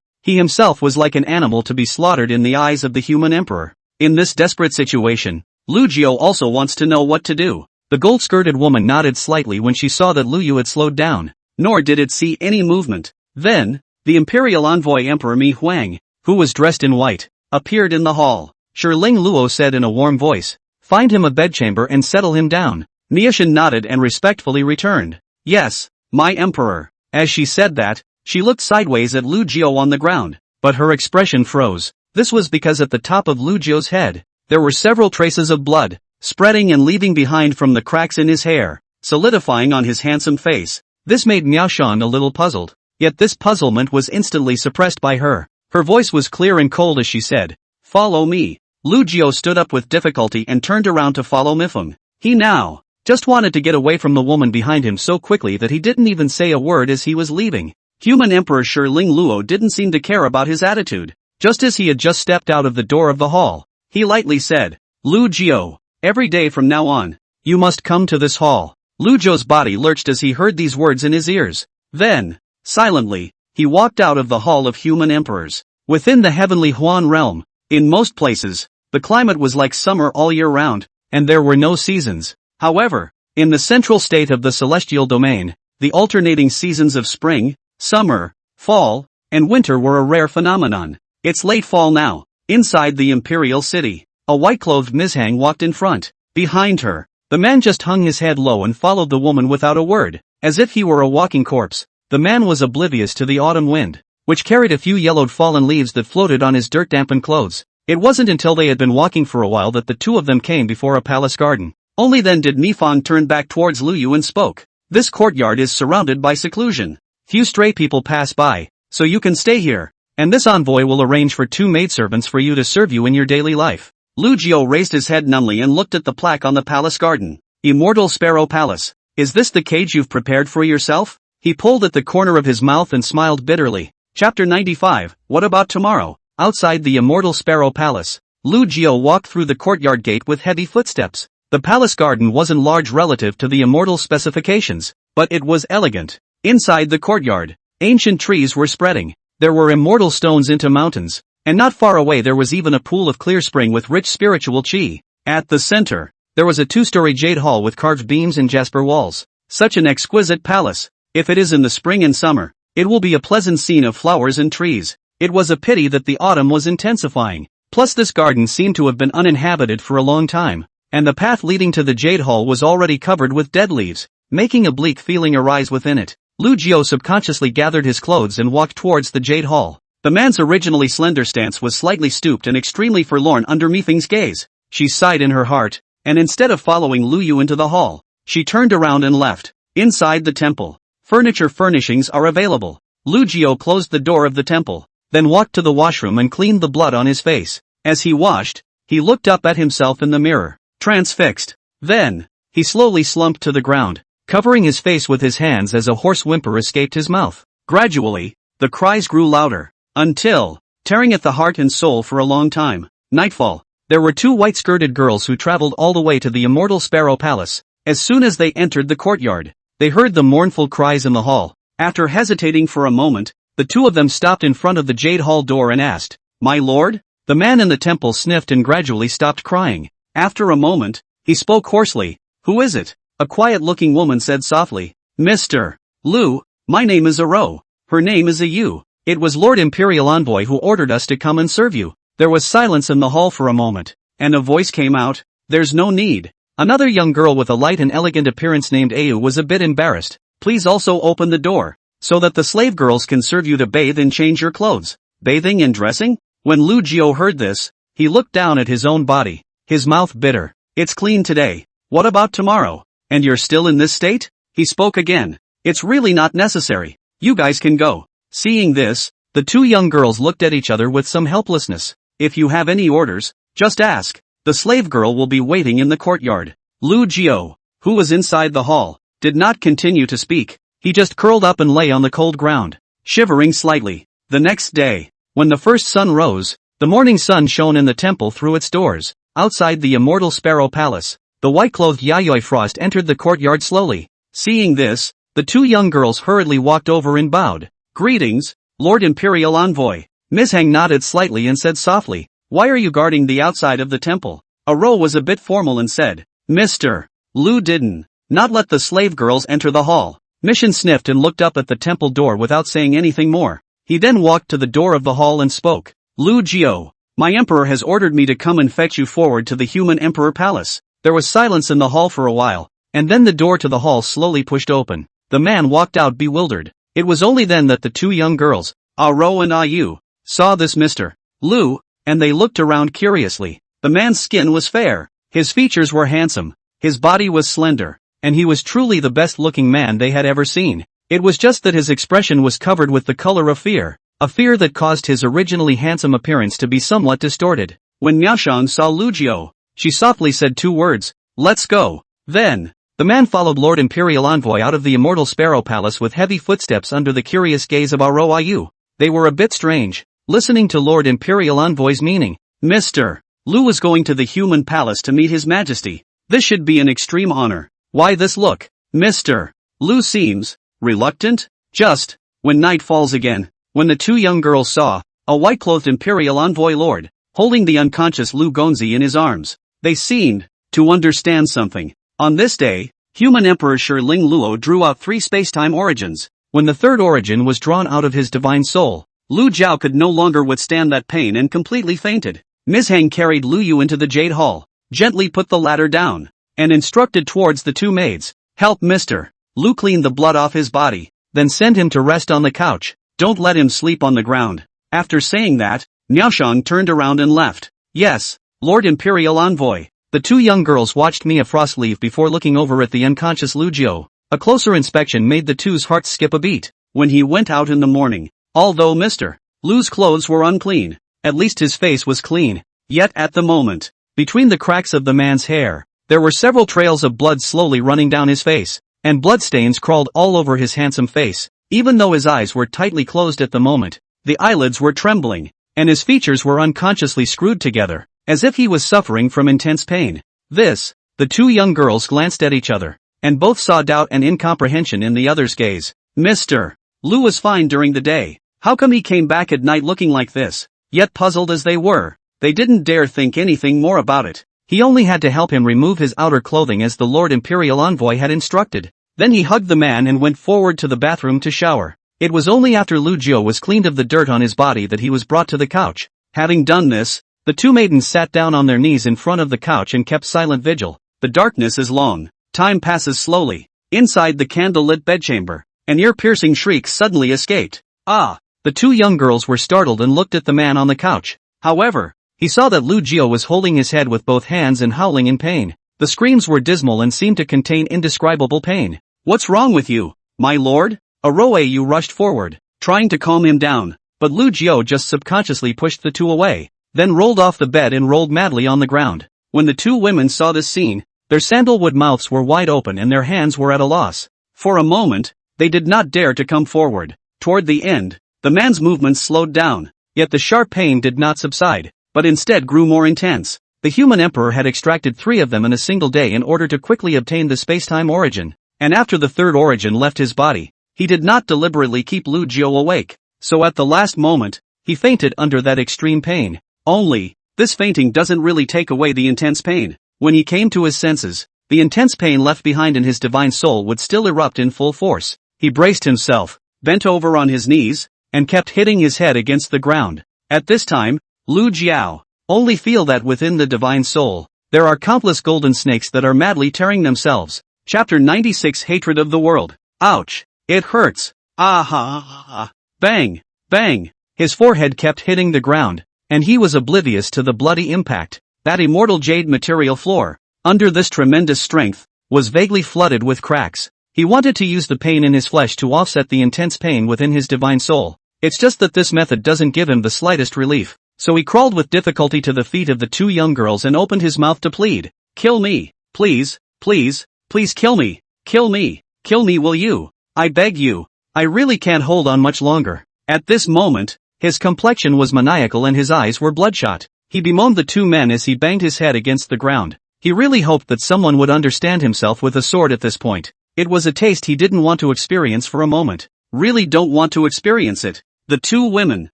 He himself was like an animal to be slaughtered in the eyes of the human emperor. In this desperate situation, Lu Jiu also wants to know what to do. The gold-skirted woman nodded slightly when she saw that Lu Yu had slowed down, nor did it see any movement. Then, the imperial envoy Emperor Mi Huang, who was dressed in white, appeared in the hall. Ling Luo said in a warm voice, find him a bedchamber and settle him down. Niashan nodded and respectfully returned. Yes, my emperor. As she said that, she looked sideways at Lu Jiu on the ground, but her expression froze. This was because at the top of Lu Jiu's head, there were several traces of blood, spreading and leaving behind from the cracks in his hair, solidifying on his handsome face. This made Miao Shan a little puzzled, yet this puzzlement was instantly suppressed by her. Her voice was clear and cold as she said, follow me. Lu Jiu stood up with difficulty and turned around to follow Mifeng. He now just wanted to get away from the woman behind him so quickly that he didn't even say a word as he was leaving. Human Emperor Ling Luo didn't seem to care about his attitude. Just as he had just stepped out of the door of the hall, he lightly said, Lu Jiu, every day from now on, you must come to this hall. Lu Jiu's body lurched as he heard these words in his ears. Then, silently, he walked out of the Hall of Human Emperors. Within the heavenly Huan realm, in most places, the climate was like summer all year round, and there were no seasons. However, in the central state of the celestial domain, the alternating seasons of spring, summer, fall, and winter were a rare phenomenon. It's late fall now. Inside the imperial city, a white-clothed Mizhang walked in front. Behind her, the man just hung his head low and followed the woman without a word, as if he were a walking corpse. The man was oblivious to the autumn wind, which carried a few yellowed fallen leaves that floated on his dirt-dampened clothes. It wasn't until they had been walking for a while that the two of them came before a palace garden. Only then did Mifeng turn back towards Lu Yu and spoke. This courtyard is surrounded by seclusion. Few stray people pass by, so you can stay here, and this envoy will arrange for 2 maidservants for you to serve you in your daily life. Lu Jiu raised his head numbly and looked at the plaque on the palace garden. Immortal Sparrow Palace. Is this the cage you've prepared for yourself? He pulled at the corner of his mouth and smiled bitterly. Chapter 95, What about tomorrow? Outside the Immortal Sparrow Palace, Lu Jiu walked through the courtyard gate with heavy footsteps. The palace garden wasn't large relative to the immortal specifications, but it was elegant. Inside the courtyard, ancient trees were spreading. There were immortal stones into mountains, and not far away there was even a pool of clear spring with rich spiritual chi. At the center, there was a 2-story jade hall with carved beams and jasper walls. Such an exquisite palace. If it is in the spring and summer, it will be a pleasant scene of flowers and trees. It was a pity that the autumn was intensifying. Plus this garden seemed to have been uninhabited for a long time, and the path leading to the jade hall was already covered with dead leaves, making a bleak feeling arise within it. Lu Jiao subconsciously gathered his clothes and walked towards the Jade Hall. The man's originally slender stance was slightly stooped and extremely forlorn under Mifeng's gaze. She sighed in her heart, and instead of following Lu Yu into the hall, she turned around and left. Inside the temple, furniture furnishings are available. Lu Jiao closed the door of the temple, then walked to the washroom and cleaned the blood on his face. As he washed, he looked up at himself in the mirror, transfixed. Then, he slowly slumped to the ground, covering his face with his hands as a hoarse whimper escaped his mouth. Gradually, the cries grew louder, until, tearing at the heart and soul for a long time. Nightfall. There were two white-skirted girls who traveled all the way to the immortal Sparrow Palace. As soon as they entered the courtyard, they heard the mournful cries in the hall. After hesitating for a moment, the two of them stopped in front of the Jade Hall door and asked, "My lord?" The man in the temple sniffed and gradually stopped crying. After a moment, he spoke hoarsely. "Who is it?" A quiet-looking woman said softly, "Mr. Lu, my name is Aro. Her name is Ayu. It was Lord Imperial Envoy who ordered us to come and serve you." There was silence in the hall for a moment, and a voice came out, "There's no need." Another young girl with a light and elegant appearance named Ayu was a bit embarrassed. "Please also open the door, so that the slave girls can serve you to bathe and change your clothes." Bathing and dressing? When Lu Jiao heard this, he looked down at his own body, his mouth bitter. "It's clean today. What about tomorrow? And you're still in this state?" He spoke again. "It's really not necessary. You guys can go." Seeing this, the two young girls looked at each other with some helplessness. "If you have any orders, just ask. The slave girl will be waiting in the courtyard." Lu Jiao, who was inside the hall, did not continue to speak. He just curled up and lay on the cold ground, shivering slightly. The next day, when the first sun rose, the morning sun shone in the temple through its doors. Outside the immortal Sparrow Palace, the white-clothed Yayoi Frost entered the courtyard slowly. Seeing this, the two young girls hurriedly walked over and bowed. "Greetings, Lord Imperial Envoy." Ms. Hang nodded slightly and said softly, "Why are you guarding the outside of the temple?" Aro was a bit formal and said, "Mr. Lu didn't not let the slave girls enter the hall." Mission sniffed and looked up at the temple door without saying anything more. He then walked to the door of the hall and spoke. "Lu Jiao, my emperor has ordered me to come and fetch you forward to the human emperor palace." There was silence in the hall for a while, and then the door to the hall slowly pushed open. The man walked out bewildered. It was only then that the two young girls, Aro and Ayu, saw this Mr. Lu, and they looked around curiously. The man's skin was fair, his features were handsome, his body was slender, and he was truly the best-looking man they had ever seen. It was just that his expression was covered with the color of fear, a fear that caused his originally handsome appearance to be somewhat distorted. When Miaoshang saw Lu Jiao, she softly said two words, "Let's go." Then, the man followed Lord Imperial Envoy out of the immortal Sparrow Palace with heavy footsteps under the curious gaze of Aro Ayu. They were a bit strange, listening to Lord Imperial Envoy's meaning. Mr. Lu was going to the human palace to meet his majesty. This should be an extreme honor. Why this look? Mr. Lu seems reluctant. Just when night falls again, when the two young girls saw a white-clothed Imperial Envoy Lord holding the unconscious Lu Gonzi in his arms, they seemed to understand something. On this day, human Emperor Shi Ling Luo drew out three spacetime origins. When the third origin was drawn out of his divine soul, Lu Jiao could no longer withstand that pain and completely fainted. Ms. Hang carried Lu Yu into the Jade Hall, gently put the ladder down, and instructed towards the two maids, "Help Mr. Lu clean the blood off his body, then send him to rest on the couch. Don't let him sleep on the ground." After saying that, Miaoshang turned around and left. "Yes, Lord Imperial Envoy." The two young girls watched Mia Frost leave before looking over at the unconscious Lu Jiao. A closer inspection made the two's hearts skip a beat. When he went out in the morning, although Mr. Lu's clothes were unclean, at least his face was clean. Yet at the moment, between the cracks of the man's hair, there were several trails of blood slowly running down his face, and bloodstains crawled all over his handsome face. Even though his eyes were tightly closed at the moment, the eyelids were trembling, and his features were unconsciously screwed together, as if he was suffering from intense pain. The two young girls glanced at each other, and both saw doubt and incomprehension in the other's gaze. Mr. Lu was fine during the day. How come he came back at night looking like this? Yet puzzled as they were, they didn't dare think anything more about it. He only had to help him remove his outer clothing as the Lord Imperial Envoy had instructed. Then he hugged the man and went forward to the bathroom to shower. It was only after Lu Jiao was cleaned of the dirt on his body that he was brought to the couch. Having done this, the two maidens sat down on their knees in front of the couch and kept silent vigil. The darkness is long. Time passes slowly. Inside the candlelit bedchamber, an ear-piercing shriek suddenly escaped. Ah! The two young girls were startled and looked at the man on the couch. However, he saw that Lu Jiao was holding his head with both hands and howling in pain. The screams were dismal and seemed to contain indescribable pain. "What's wrong with you, my lord?" Aroayu rushed forward, trying to calm him down, but Lu Jiao just subconsciously pushed the two away, then rolled off the bed and rolled madly on the ground. When the two women saw this scene, their sandalwood mouths were wide open and their hands were at a loss. For a moment, they did not dare to come forward. Toward the end, the man's movements slowed down, yet the sharp pain did not subside, but instead grew more intense. The human emperor had extracted 3 of them in a single day in order to quickly obtain the space-time origin, and after the third origin left his body, he did not deliberately keep Lu Jiao awake, so at the last moment, he fainted under that extreme pain. Only, this fainting doesn't really take away the intense pain. When he came to his senses, the intense pain left behind in his divine soul would still erupt in full force. He braced himself, bent over on his knees, and kept hitting his head against the ground. At this time, Lu Jiao only feel that within the divine soul, there are countless golden snakes that are madly tearing themselves. Chapter 96 Hatred of the World. Ouch! It hurts! Ah ha ha ha! Bang! Bang! His forehead kept hitting the ground, and he was oblivious to the bloody impact. That immortal jade material floor, under this tremendous strength, was vaguely flooded with cracks. He wanted to use the pain in his flesh to offset the intense pain within his divine soul. It's just that this method doesn't give him the slightest relief. So he crawled with difficulty to the feet of the two young girls and opened his mouth to plead. "Kill me, please, please, please kill me, kill me, kill me, will you? I beg you. I really can't hold on much longer." At this moment, his complexion was maniacal and his eyes were bloodshot. He bemoaned the two men as he banged his head against the ground. He really hoped that someone would understand himself with a sword at this point. It was a taste he didn't want to experience for a moment. Really don't want to experience it. The two women,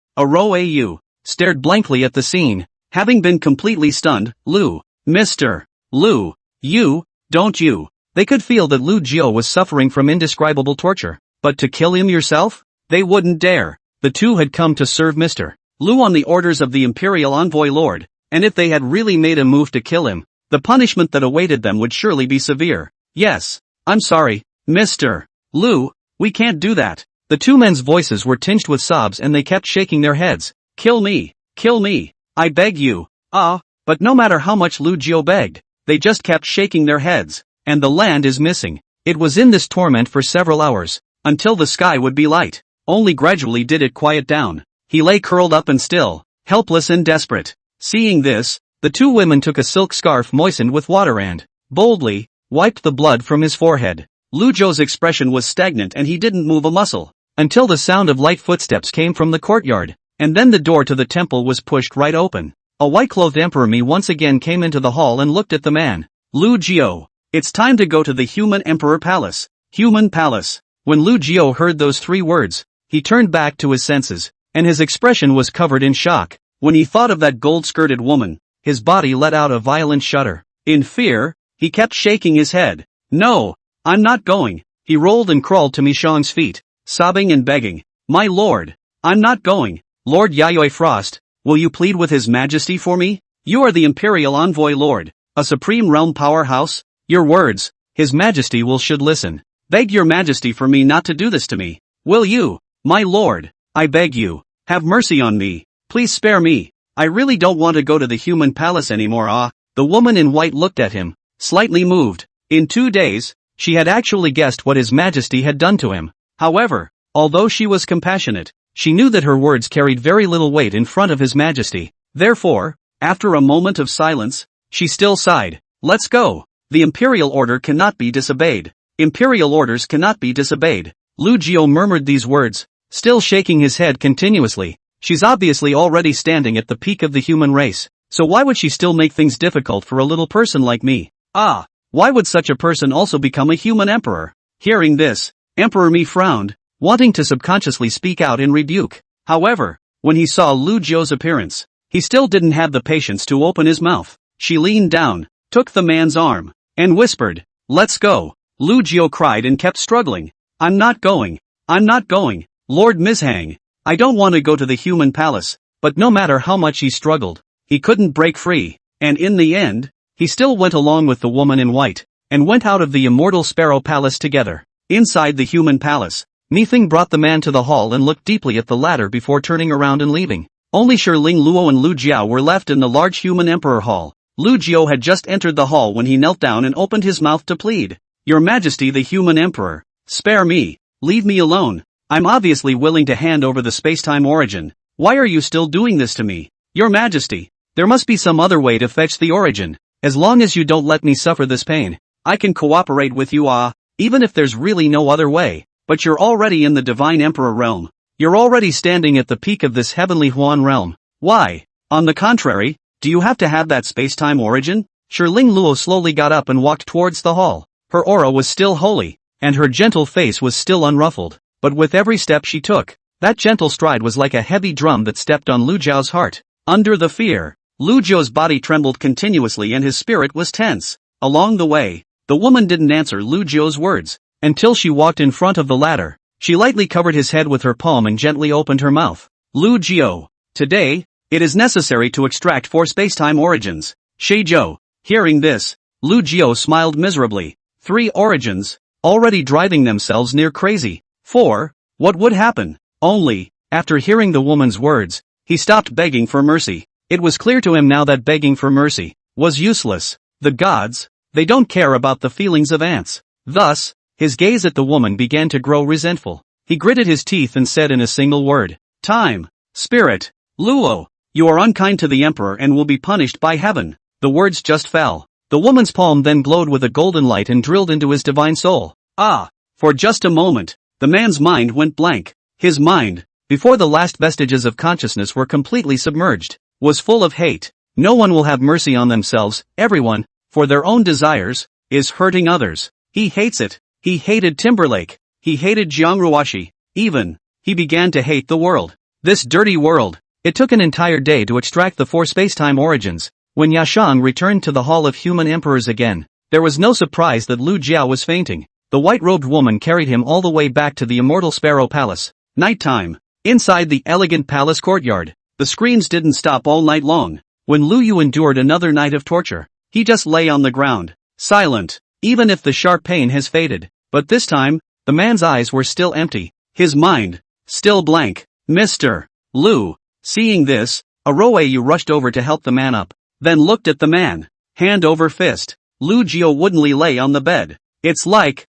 Aroayu, stared blankly at the scene, having been completely stunned. Mr. Lu, you, don't you? They could feel that Lu Jiao was suffering from indescribable torture, but to kill him yourself? They wouldn't dare. The two had come to serve Mr. Lu on the orders of the Imperial Envoy Lord, and if they had really made a move to kill him, the punishment that awaited them would surely be severe. Yes, I'm sorry, Mr. Lu, we can't do that. The two men's voices were tinged with sobs and they kept shaking their heads. Kill me, I beg you. But no matter how much Lu Jiao begged, they just kept shaking their heads, and the land is missing. It was in this torment for several hours, until the sky would be light. Only gradually did it quiet down. He lay curled up and still, helpless and desperate. Seeing this, the two women took a silk scarf moistened with water and, boldly, wiped the blood from his forehead. Lu Jiao's expression was stagnant and he didn't move a muscle, until the sound of light footsteps came from the courtyard, and then the door to the temple was pushed right open. A white-clothed Emperor Mi once again came into the hall and looked at the man. Lu Jiao, it's time to go to the Human Emperor Palace. Human Palace. When Lu Jiao heard those 3 words, he turned back to his senses, and his expression was covered in shock. When he thought of that gold-skirted woman, his body let out a violent shudder. In fear, he kept shaking his head. "No, I'm not going." He rolled and crawled to Mi Shang's feet, sobbing and begging. "My lord, I'm not going. Lord Yayoi Frost, will you plead with His Majesty for me? You are the Imperial Envoy Lord, a supreme realm powerhouse. Your words, His Majesty should listen. Beg your Majesty for me not to do this to me. Will you? My lord, I beg you, have mercy on me. Please spare me. I really don't want to go to the human palace anymore." The woman in white looked at him, slightly moved. In 2 days, she had actually guessed what His Majesty had done to him. However, although she was compassionate, she knew that her words carried very little weight in front of His Majesty. Therefore, after a moment of silence, she still sighed. "Let's go. The imperial order cannot be disobeyed. Imperial orders cannot be disobeyed." Lu Jiao murmured these words, still shaking his head continuously. She's obviously already standing at the peak of the human race, so why would she still make things difficult for a little person like me? Why would such a person also become a human emperor? Hearing this, Emperor Mi frowned, wanting to subconsciously speak out in rebuke. However, when he saw Lu Jiao's appearance, he still didn't have the patience to open his mouth. She leaned down, took the man's arm, and whispered, "Let's go." Lu Jiao cried and kept struggling. I'm not going. Lord Mishang, I don't want to go to the human palace." But no matter how much he struggled, he couldn't break free, and in the end, he still went along with the woman in white, and went out of the immortal Sparrow Palace together. Inside the human palace, Mi Thing brought the man to the hall and looked deeply at the latter before turning around and leaving. Only Shiling Luo and Lu Jiao were left in the large human emperor hall. Lu Jiao had just entered the hall when he knelt down and opened his mouth to plead. Your Majesty the human emperor, spare me, leave me alone. I'm obviously willing to hand over the space-time origin. Why are you still doing this to me? Your Majesty, there must be some other way to fetch the origin. As long as you don't let me suffer this pain, I can cooperate with you even if there's really no other way. But you're already in the divine emperor realm. You're already standing at the peak of this heavenly Huan realm. Why, on the contrary, do you have to have that space-time origin? Shiling Luo slowly got up and walked towards the hall. Her aura was still holy, and her gentle face was still unruffled. But with every step she took, that gentle stride was like a heavy drum that stepped on Lu Jiao's heart. Under the fear, Lu Jiao's body trembled continuously and his spirit was tense. Along the way, the woman didn't answer Lu Jiao's words, until she walked in front of the ladder. She lightly covered his head with her palm and gently opened her mouth. Lu Jiao, today, it is necessary to extract 4 space-time origins. Shizhou, hearing this, Lu Jiao smiled miserably. 3 origins, already driving themselves near crazy. 4, what would happen? Only, after hearing the woman's words, he stopped begging for mercy. It was clear to him now that begging for mercy was useless. The gods, they don't care about the feelings of ants. Thus, his gaze at the woman began to grow resentful. He gritted his teeth and said in a single word, Time, Spirit, Luo, you are unkind to the emperor and will be punished by heaven. The words just fell. The woman's palm then glowed with a golden light and drilled into his divine soul. For just a moment, the man's mind went blank. His mind, before the last vestiges of consciousness were completely submerged, was full of hate. No one will have mercy on themselves. Everyone, for their own desires, is hurting others. He hates it. He hated Timberlake. He hated Jiangruashi. Even, he began to hate the world. This dirty world. It took an entire day to extract the 4 space-time origins. When Yashang returned to the Hall of Human Emperors again, there was no surprise that Lu Jiao was fainting. The white-robed woman carried him all the way back to the Immortal Sparrow Palace. Nighttime. Inside the elegant palace courtyard, the screams didn't stop all night long. When Lu Yu endured another night of torture, he just lay on the ground, silent, even if the sharp pain has faded. But this time, the man's eyes were still empty, his mind, still blank. Mr. Lu, seeing this, Aroayu rushed over to help the man up, then looked at the man, hand over fist. Lu Jiao woodenly lay on the bed. It's like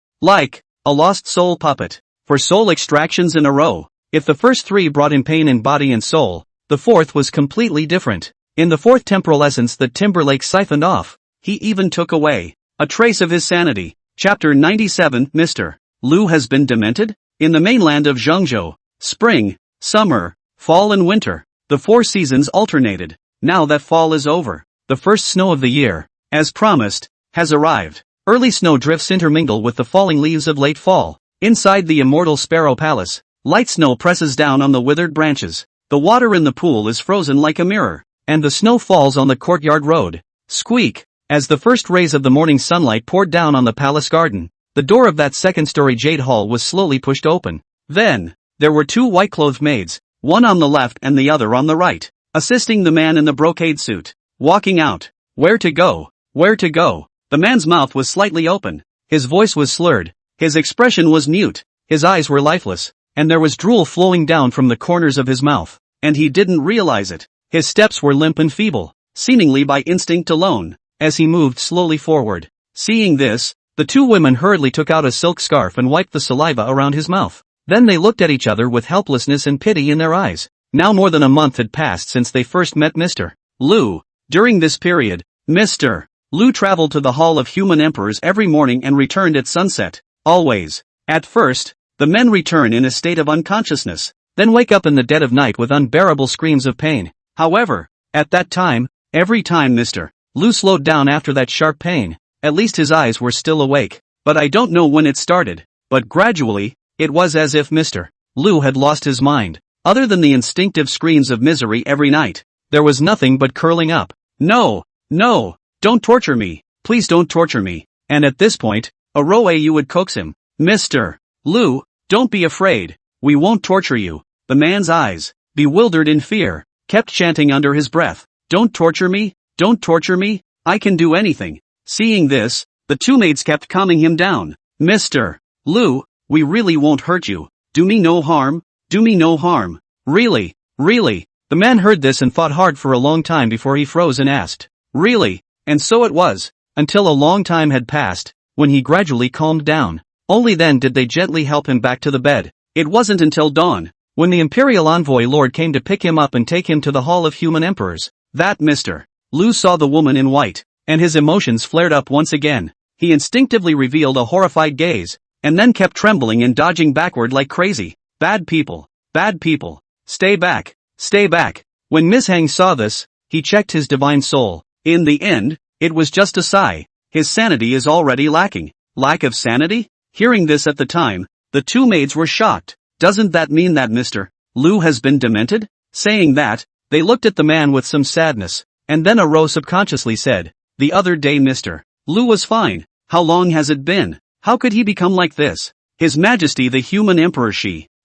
a lost soul puppet. For soul extractions in a row, if the first 3 brought him pain in body and soul, the 4th was completely different. In the 4th temporal essence that Timberlake siphoned off, he even took away a trace of his sanity. Chapter 97 Mr. Lu has been demented? In the mainland of Zhengzhou, spring, summer, fall and winter, the 4 seasons alternated. Now that fall is over, the first snow of the year, as promised, has arrived. Early snow drifts intermingle with the falling leaves of late fall. Inside the Immortal Sparrow Palace, light snow presses down on the withered branches. The water in the pool is frozen like a mirror, and the snow falls on the courtyard road. Squeak! As the first rays of the morning sunlight poured down on the palace garden, the door of that second-story jade hall was slowly pushed open. Then, there were 2 white-clothed maids, one on the left and the other on the right, assisting the man in the brocade suit. Walking out. Where to go? Where to go? The man's mouth was slightly open. His voice was slurred. His expression was mute. His eyes were lifeless, and there was drool flowing down from the corners of his mouth, and he didn't realize it. His steps were limp and feeble, seemingly by instinct alone, as he moved slowly forward. Seeing this, the 2 women hurriedly took out a silk scarf and wiped the saliva around his mouth. Then they looked at each other with helplessness and pity in their eyes. Now more than a month had passed since they first met Mr. Lu. During this period, Mr. Lu traveled to the Hall of Human Emperors every morning and returned at sunset. Always. At first, the men return in a state of unconsciousness, then wake up in the dead of night with unbearable screams of pain. However, at that time, every time Mr. Lu slowed down after that sharp pain, at least his eyes were still awake. But I don't know when it started, but gradually, it was as if Mr. Lu had lost his mind. Other than the instinctive screams of misery every night, there was nothing but curling up. No, don't torture me, please don't torture me. And at this point, Aroayu would coax him. Mr. Lu, don't be afraid, we won't torture you. The man's eyes, bewildered in fear, kept chanting under his breath. Don't torture me, I can do anything. Seeing this, the 2 maids kept calming him down. Mr. Lu, we really won't hurt you. Do me no harm, do me no harm. Really, really. The man heard this and thought hard for a long time before he froze and asked, really? And so it was, until a long time had passed, when he gradually calmed down. Only then did they gently help him back to the bed. It wasn't until dawn, when the Imperial Envoy Lord came to pick him up and take him to the Hall of Human Emperors, that Mr. Lu saw the woman in white, and his emotions flared up once again. He instinctively revealed a horrified gaze, and then kept trembling and dodging backward like crazy. Bad people, stay back, stay back. When Miss Hang saw this, he checked his divine soul. In the end, it was just a sigh. His sanity is already lacking. Lack of sanity? Hearing this at the time, the two maids were shocked. Doesn't that mean that Mr. Lu has been demented? Saying that, they looked at the man with some sadness, and then a row subconsciously said, the other day Mr. Lu was fine. How long has it been? How could he become like this? His Majesty the Human Emperor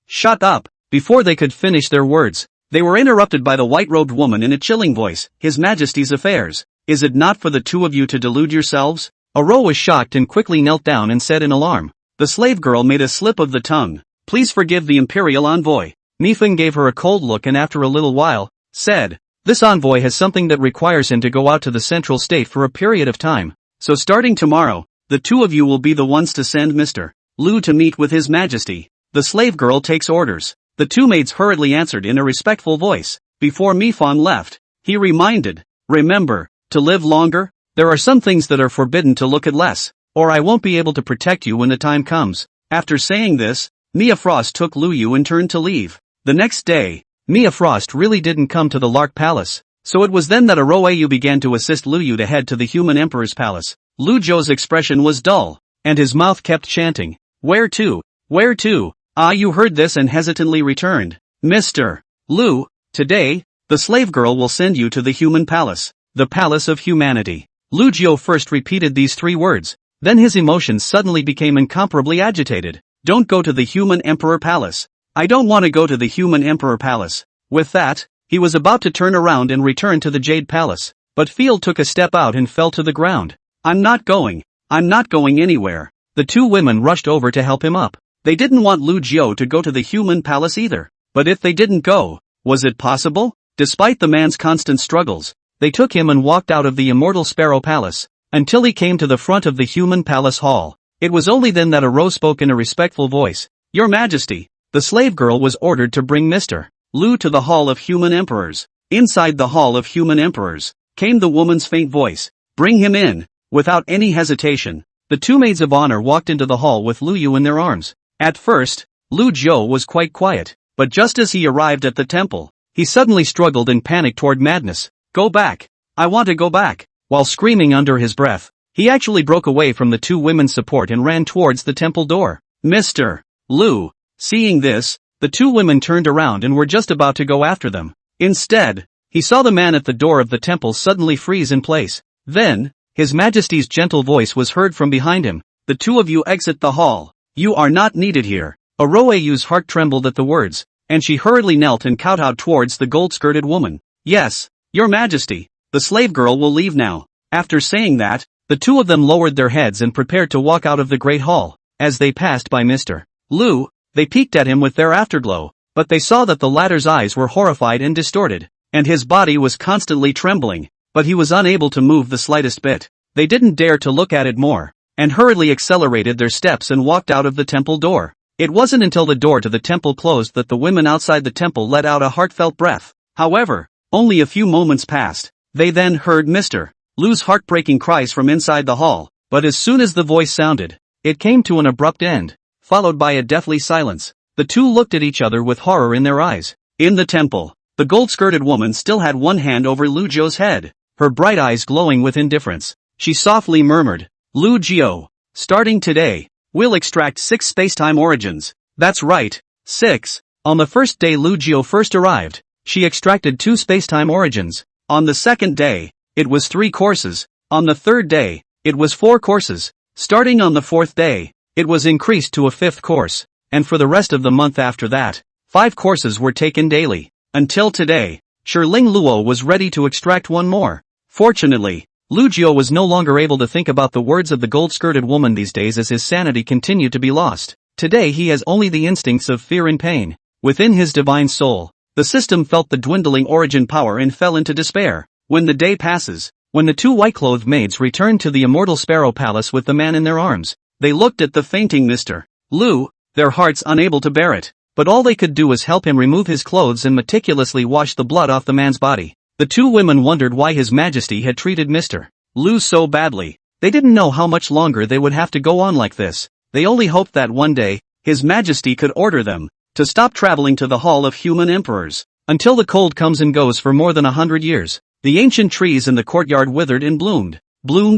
Shut up! Before they could finish their words, they were interrupted by the white-robed woman in a chilling voice. His Majesty's affairs. Is it not for the two of you to delude yourselves? Aro was shocked and quickly knelt down and said in alarm. The slave girl made a slip of the tongue. Please forgive the Imperial Envoy. Mifeng gave her a cold look and after a little while, said, this envoy has something that requires him to go out to the central state for a period of time. So starting tomorrow, the two of you will be the ones to send Mr. Lu to meet with His Majesty. The slave girl takes orders. The two maids hurriedly answered in a respectful voice. Before Mifeng left, he reminded, remember, to live longer, there are some things that are forbidden to look at less, or I won't be able to protect you when the time comes. After saying this, Mia Frost took Lu Yu and turned to leave. The next day, Mia Frost really didn't come to the Lark Palace, so it was then that Aroayu began to assist Lu Yu to head to the Human Emperor's palace. Lu Zhou's expression was dull, and his mouth kept chanting, where to? Where to? Ah, you heard this and hesitantly returned. Mr. Lu, today, the slave girl will send you to the human palace, the palace of humanity. Lu Jiu first repeated these three words, then his emotions suddenly became incomparably agitated. Don't go to the human emperor palace. I don't want to go to the human emperor palace. With that, he was about to turn around and return to the Jade Palace, but Field took a step out and fell to the ground. I'm not going anywhere. The two women rushed over to help him up. They didn't want Lu Jiu to go to the human palace either. But if they didn't go, was it possible? Despite the man's constant struggles, they took him and walked out of the immortal Sparrow Palace, until he came to the front of the human palace hall. It was only then that Aro spoke in a respectful voice. Your Majesty, the slave girl was ordered to bring Mr. Lu to the Hall of Human Emperors. Inside the Hall of Human Emperors, came the woman's faint voice. Bring him in. Without any hesitation, the two maids of honor walked into the hall with Lu Yu in their arms. At first, Lu Jiu was quite quiet, but just as he arrived at the temple, he suddenly struggled in panic toward madness. Go back. I want to go back. While screaming under his breath, he actually broke away from the two women's support and ran towards the temple door. Mr. Lu. Seeing this, the two women turned around and were just about to go after them. Instead, he saw the man at the door of the temple suddenly freeze in place. Then, His Majesty's gentle voice was heard from behind him. The two of you exit the hall. You are not needed here. Aroayu's heart trembled at the words, and she hurriedly knelt and kowtowed towards the gold-skirted woman. Yes, Your Majesty, the slave girl will leave now. After saying that, the two of them lowered their heads and prepared to walk out of the great hall. As they passed by Mr. Lu, they peeked at him with their afterglow, but they saw that the latter's eyes were horrified and distorted, and his body was constantly trembling, but he was unable to move the slightest bit. They didn't dare to look at it more, and hurriedly accelerated their steps and walked out of the temple door. It wasn't until the door to the temple closed that the women outside the temple let out a heartfelt breath. However, only a few moments passed. They then heard Mr. Lu's heartbreaking cries from inside the hall, but as soon as the voice sounded, it came to an abrupt end, followed by a deathly silence. The two looked at each other with horror in their eyes. In the temple, the gold-skirted woman still had one hand over Lu Jiu's head, her bright eyes glowing with indifference. She softly murmured, Lu Jiu, starting today, we'll extract 6 space-time origins. That's right, 6. On the first day Lu Jiu first arrived, she extracted 2 space-time origins. On the second day, it was 3 courses. On the third day, it was 4 courses. Starting on the 4th day, it was increased to a 5th course, and for the rest of the month after that, 5 courses were taken daily. Until today, Shirling Luo was ready to extract 1 more. Fortunately, Lu Jiu was no longer able to think about the words of the gold-skirted woman these days as his sanity continued to be lost. Today he has only the instincts of fear and pain. Within his divine soul, the system felt the dwindling origin power and fell into despair. When the day passes, when the two white-clothed maids return to the immortal Sparrow Palace with the man in their arms, they looked at the fainting Mr. Lu, their hearts unable to bear it. But all they could do was help him remove his clothes and meticulously wash the blood off the man's body. The two women wondered why His Majesty had treated Mr. Lu so badly. They didn't know how much longer they would have to go on like this. They only hoped that one day, His Majesty could order them to stop traveling to the Hall of Human Emperors. Until the cold comes and goes for more than 100 years, the ancient trees in the courtyard withered and bloomed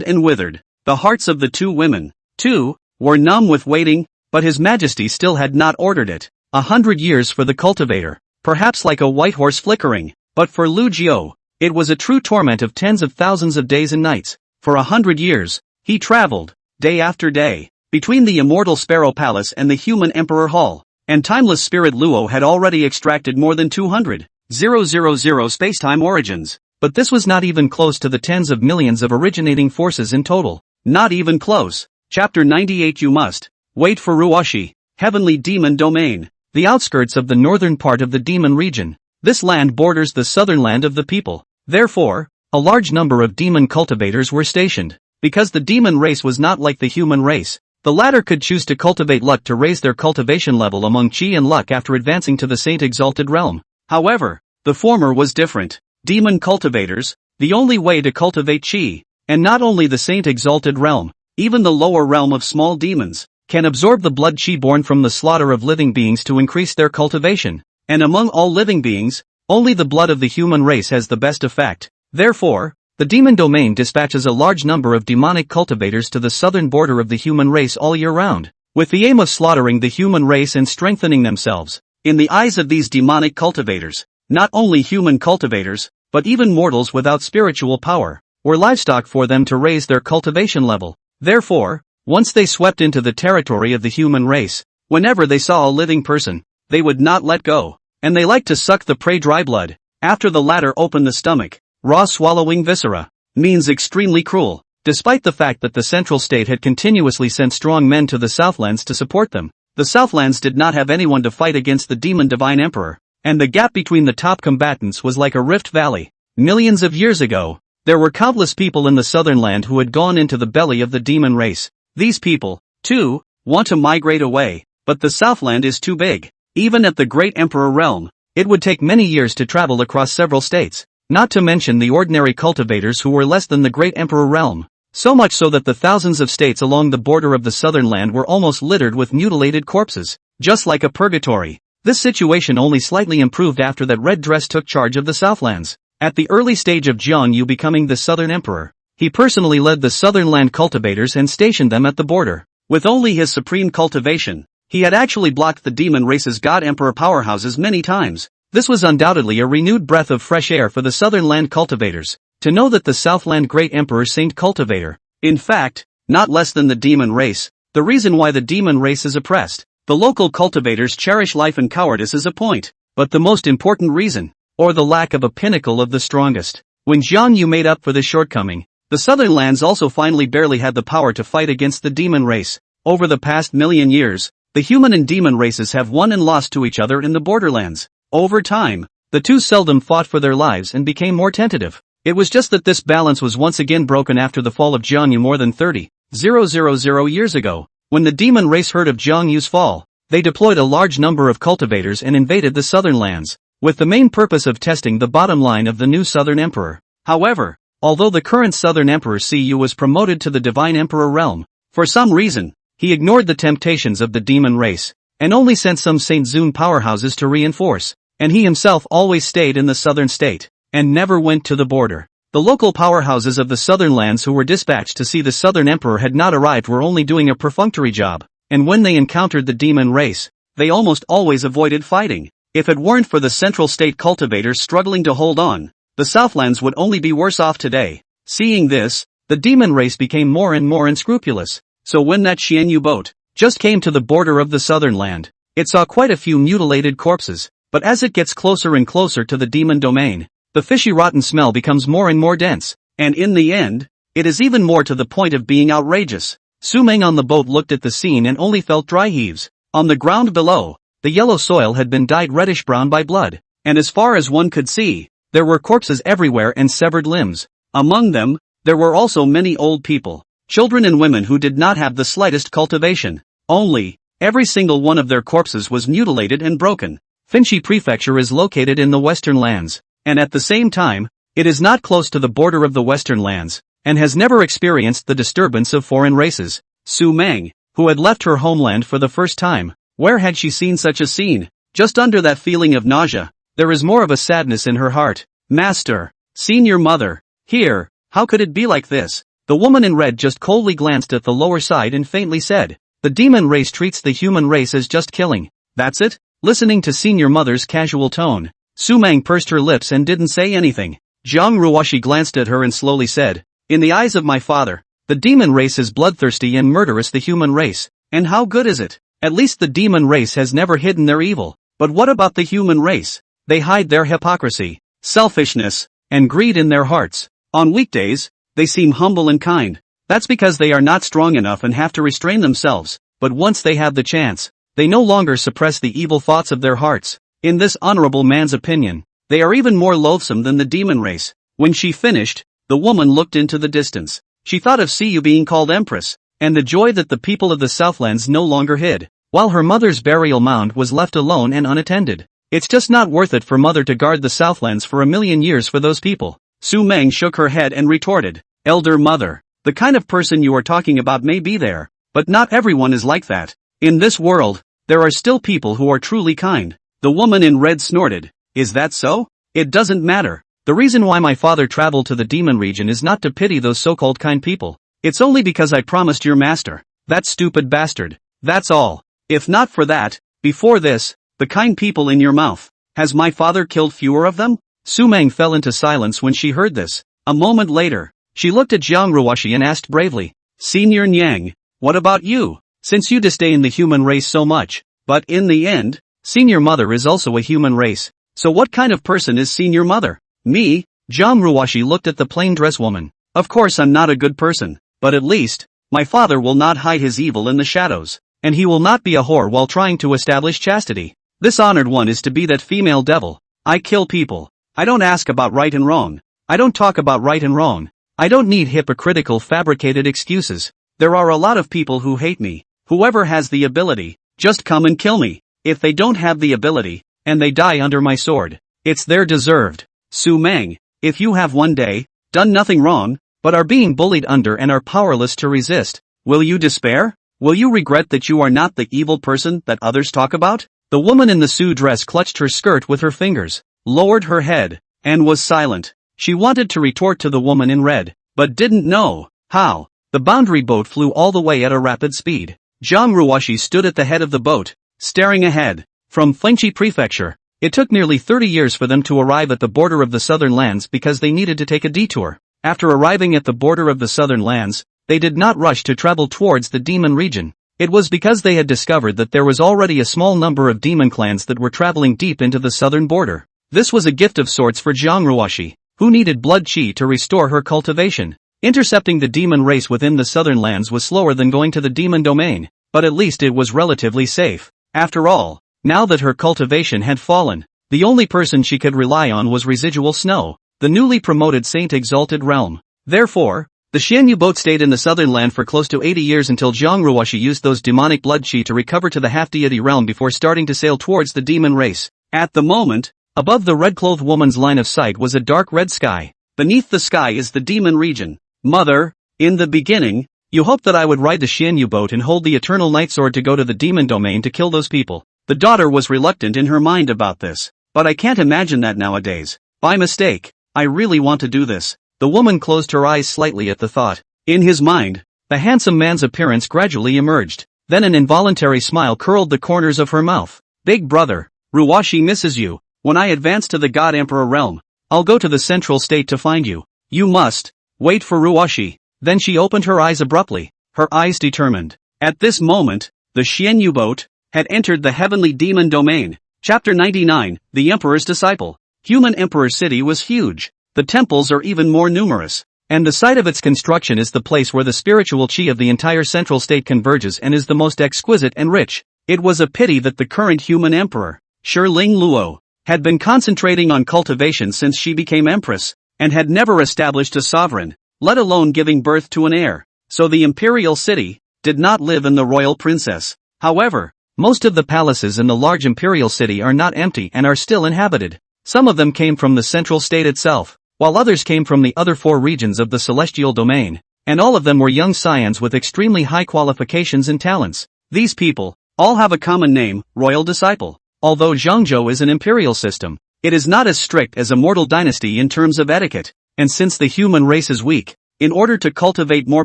and withered. The hearts of the two women, too, were numb with waiting, but His Majesty still had not ordered it. 100 years for the cultivator, perhaps like a white horse flickering, but for Lu Jiao, it was a true torment of tens of thousands of days and nights. For 100 years, he traveled, day after day, between the immortal Sparrow Palace and the Human Emperor Hall, and timeless spirit Luo had already extracted more than 200,000 spacetime origins, but this was not even close to the tens of millions of originating forces in total. Not even close. Chapter 98. You must wait for Ruoshi, Heavenly Demon Domain, the outskirts of the northern part of the demon region. This land borders the southern land of the people. Therefore, a large number of demon cultivators were stationed. Because the demon race was not like the human race, the latter could choose to cultivate luck to raise their cultivation level among Qi and luck after advancing to the Saint Exalted Realm. However, the former was different. Demon cultivators, the only way to cultivate Qi, and not only the Saint Exalted Realm, even the lower realm of small demons, can absorb the blood Qi born from the slaughter of living beings to increase their cultivation. And among all living beings, only the blood of the human race has the best effect. Therefore, the demon domain dispatches a large number of demonic cultivators to the southern border of the human race all year round, with the aim of slaughtering the human race and strengthening themselves. In the eyes of these demonic cultivators, not only human cultivators, but even mortals without spiritual power, were livestock for them to raise their cultivation level. Therefore, once they swept into the territory of the human race, whenever they saw a living person, they would not let go, and they liked to suck the prey dry blood. After the latter opened the stomach, raw swallowing viscera means extremely cruel. Despite the fact that the central state had continuously sent strong men to the Southlands to support them, the Southlands did not have anyone to fight against the demon divine emperor, and the gap between the top combatants was like a rift valley. Millions of years ago, there were countless people in the southern land who had gone into the belly of the demon race. These people, too, want to migrate away, but the Southland is too big. Even at the Great Emperor realm, it would take many years to travel across several states, not to mention the ordinary cultivators who were less than the Great Emperor realm. So much so that the thousands of states along the border of the southern land were almost littered with mutilated corpses, just like a purgatory. This situation only slightly improved after that red dress took charge of the Southlands. At the early stage of Jiang Yu becoming the southern emperor, he personally led the southern land cultivators and stationed them at the border. With only his supreme cultivation, he had actually blocked the demon race's god-emperor powerhouses many times. This was undoubtedly a renewed breath of fresh air for the southern land cultivators, to know that the Southland Great Emperor Saint Cultivator, in fact, not less than the demon race, the reason why the demon race is oppressed. The local cultivators cherish life and cowardice as a point, but the most important reason, or the lack of a pinnacle of the strongest. When Jiang Yu made up for this shortcoming, the southern lands also finally barely had the power to fight against the demon race. Over the past million years, the human and demon races have won and lost to each other in the borderlands. Over time, the two seldom fought for their lives and became more tentative. It was just that this balance was once again broken after the fall of Jiang Yu more than 30,000 years ago. When the demon race heard of Jiang Yu's fall, they deployed a large number of cultivators and invaded the southern lands, with the main purpose of testing the bottom line of the new southern emperor. However, although the current southern emperor Siyu was promoted to the divine emperor realm, for some reason, he ignored the temptations of the demon race, and only sent some Saint Zun powerhouses to reinforce, and he himself always stayed in the southern state, and never went to the border. The local powerhouses of the southern lands who were dispatched to see the southern emperor had not arrived were only doing a perfunctory job, and when they encountered the demon race, they almost always avoided fighting. If it weren't for the central state cultivators struggling to hold on, the Southlands would only be worse off today. Seeing this, the demon race became more and more unscrupulous, so when that Xianyu boat just came to the border of the southern land, it saw quite a few mutilated corpses, but as it gets closer and closer to the demon domain, the fishy rotten smell becomes more and more dense, and in the end, it is even more to the point of being outrageous. Su Meng on the boat looked at the scene and only felt dry heaves. On the ground below, the yellow soil had been dyed reddish-brown by blood, and as far as one could see, there were corpses everywhere and severed limbs. Among them, there were also many old people, children and women who did not have the slightest cultivation. Only, every single one of their corpses was mutilated and broken. Finchi Prefecture is located in the Western Lands, and at the same time, it is not close to the border of the Western Lands, and has never experienced the disturbance of foreign races. Su Meng, who had left her homeland for the first time, where had she seen such a scene? Just under that feeling of nausea, there is more of a sadness in her heart. Master, senior mother, here, how could it be like this? The woman in red just coldly glanced at the lower side and faintly said, the demon race treats the human race as just killing. That's it? Listening to senior mother's casual tone, Su Meng pursed her lips and didn't say anything. Jiang Ruoshi glanced at her and slowly said, in the eyes of my father, the demon race is bloodthirsty and murderous the human race. And how good is it? At least the demon race has never hidden their evil. But what about the human race? They hide their hypocrisy, selfishness, and greed in their hearts. On weekdays, they seem humble and kind. That's because they are not strong enough and have to restrain themselves, but once they have the chance, they no longer suppress the evil thoughts of their hearts. In this honorable man's opinion, they are even more loathsome than the demon race. When she finished, the woman looked into the distance. She thought of Siyu being called Empress, and the joy that the people of the Southlands no longer hid, while her mother's burial mound was left alone and unattended. It's just not worth it for mother to guard the Southlands for 1,000,000 years for those people. Su Meng shook her head and retorted, elder mother, the kind of person you are talking about may be there, but not everyone is like that. In this world, there are still people who are truly kind. The woman in red snorted, is that so? It doesn't matter. The reason why my father traveled to the demon region is not to pity those so-called kind people. It's only because I promised your master, that stupid bastard. That's all. If not for that, before this, the kind people in your mouth, has my father killed fewer of them? Su Meng fell into silence when she heard this. A moment later, she looked at Jiang Ruoshi and asked bravely, Senior Nyang, what about you? Since you disdain the human race so much, but in the end, senior mother is also a human race. So what kind of person is senior mother? Me? Jiang Ruoshi looked at the plain dress woman. Of course I'm not a good person, but at least, my father will not hide his evil in the shadows, and he will not be a whore while trying to establish chastity. This honored one is to be that female devil. I kill people. I don't ask about right and wrong. I don't talk about right and wrong. I don't need hypocritical fabricated excuses. There are a lot of people who hate me. Whoever has the ability, just come and kill me. If they don't have the ability, and they die under my sword, it's their deserved. Su Meng, if you have one day, done nothing wrong, but are being bullied under and are powerless to resist, will you despair? Will you regret that you are not the evil person that others talk about? The woman in the Su dress clutched her skirt with her fingers, lowered her head, and was silent. She wanted to retort to the woman in red, but didn't know how. The boundary boat flew all the way at a rapid speed. Jiang Ruoshi stood at the head of the boat, staring ahead. From Finchi Prefecture, it took nearly 30 years for them to arrive at the border of the Southern Lands because they needed to take a detour. After arriving at the border of the Southern Lands, they did not rush to travel towards the demon region. It was because they had discovered that there was already a small number of demon clans that were traveling deep into the southern border. This was a gift of sorts for Jiang Ruoshi, who needed blood chi to restore her cultivation. Intercepting the demon race within the southern lands was slower than going to the demon domain, but at least it was relatively safe. After all, now that her cultivation had fallen, the only person she could rely on was residual snow, the newly promoted Saint Exalted Realm. Therefore, the Xianyu boat stayed in the southern land for close to 80 years until Jiang Ruoshi used those demonic blood chi to recover to the half-deity realm before starting to sail towards the demon race. At the moment, above the red-clothed woman's line of sight was a dark red sky. Beneath the sky is the demon region. Mother, in the beginning, you hoped that I would ride the Xianyu boat and hold the eternal night sword to go to the demon domain to kill those people. The daughter was reluctant in her mind about this, but I can't imagine that nowadays. By mistake, I really want to do this. The woman closed her eyes slightly at the thought. In his mind, the handsome man's appearance gradually emerged. Then an involuntary smile curled the corners of her mouth. Big brother, Ruoshi misses you. When I advance to the God Emperor realm, I'll go to the central state to find you. You must wait for Ruoshi. Then she opened her eyes abruptly, her eyes determined. At this moment, the Xianyu boat had entered the heavenly demon domain. Chapter 99, The Emperor's Disciple. Human Emperor City was huge. The temples are even more numerous, and the site of its construction is the place where the spiritual chi of the entire central state converges and is the most exquisite and rich. It was a pity that the current human emperor, Shirling Luo, had been concentrating on cultivation since she became empress, and had never established a sovereign, let alone giving birth to an heir. So the imperial city did not live in the royal princess. However, most of the palaces in the large imperial city are not empty and are still inhabited. Some of them came from the central state itself, while others came from the other 4 regions of the celestial domain, and all of them were young scions with extremely high qualifications and talents. These people all have a common name, royal disciple. Although Zhengzhou is an imperial system, it is not as strict as a mortal dynasty in terms of etiquette, and since the human race is weak, in order to cultivate more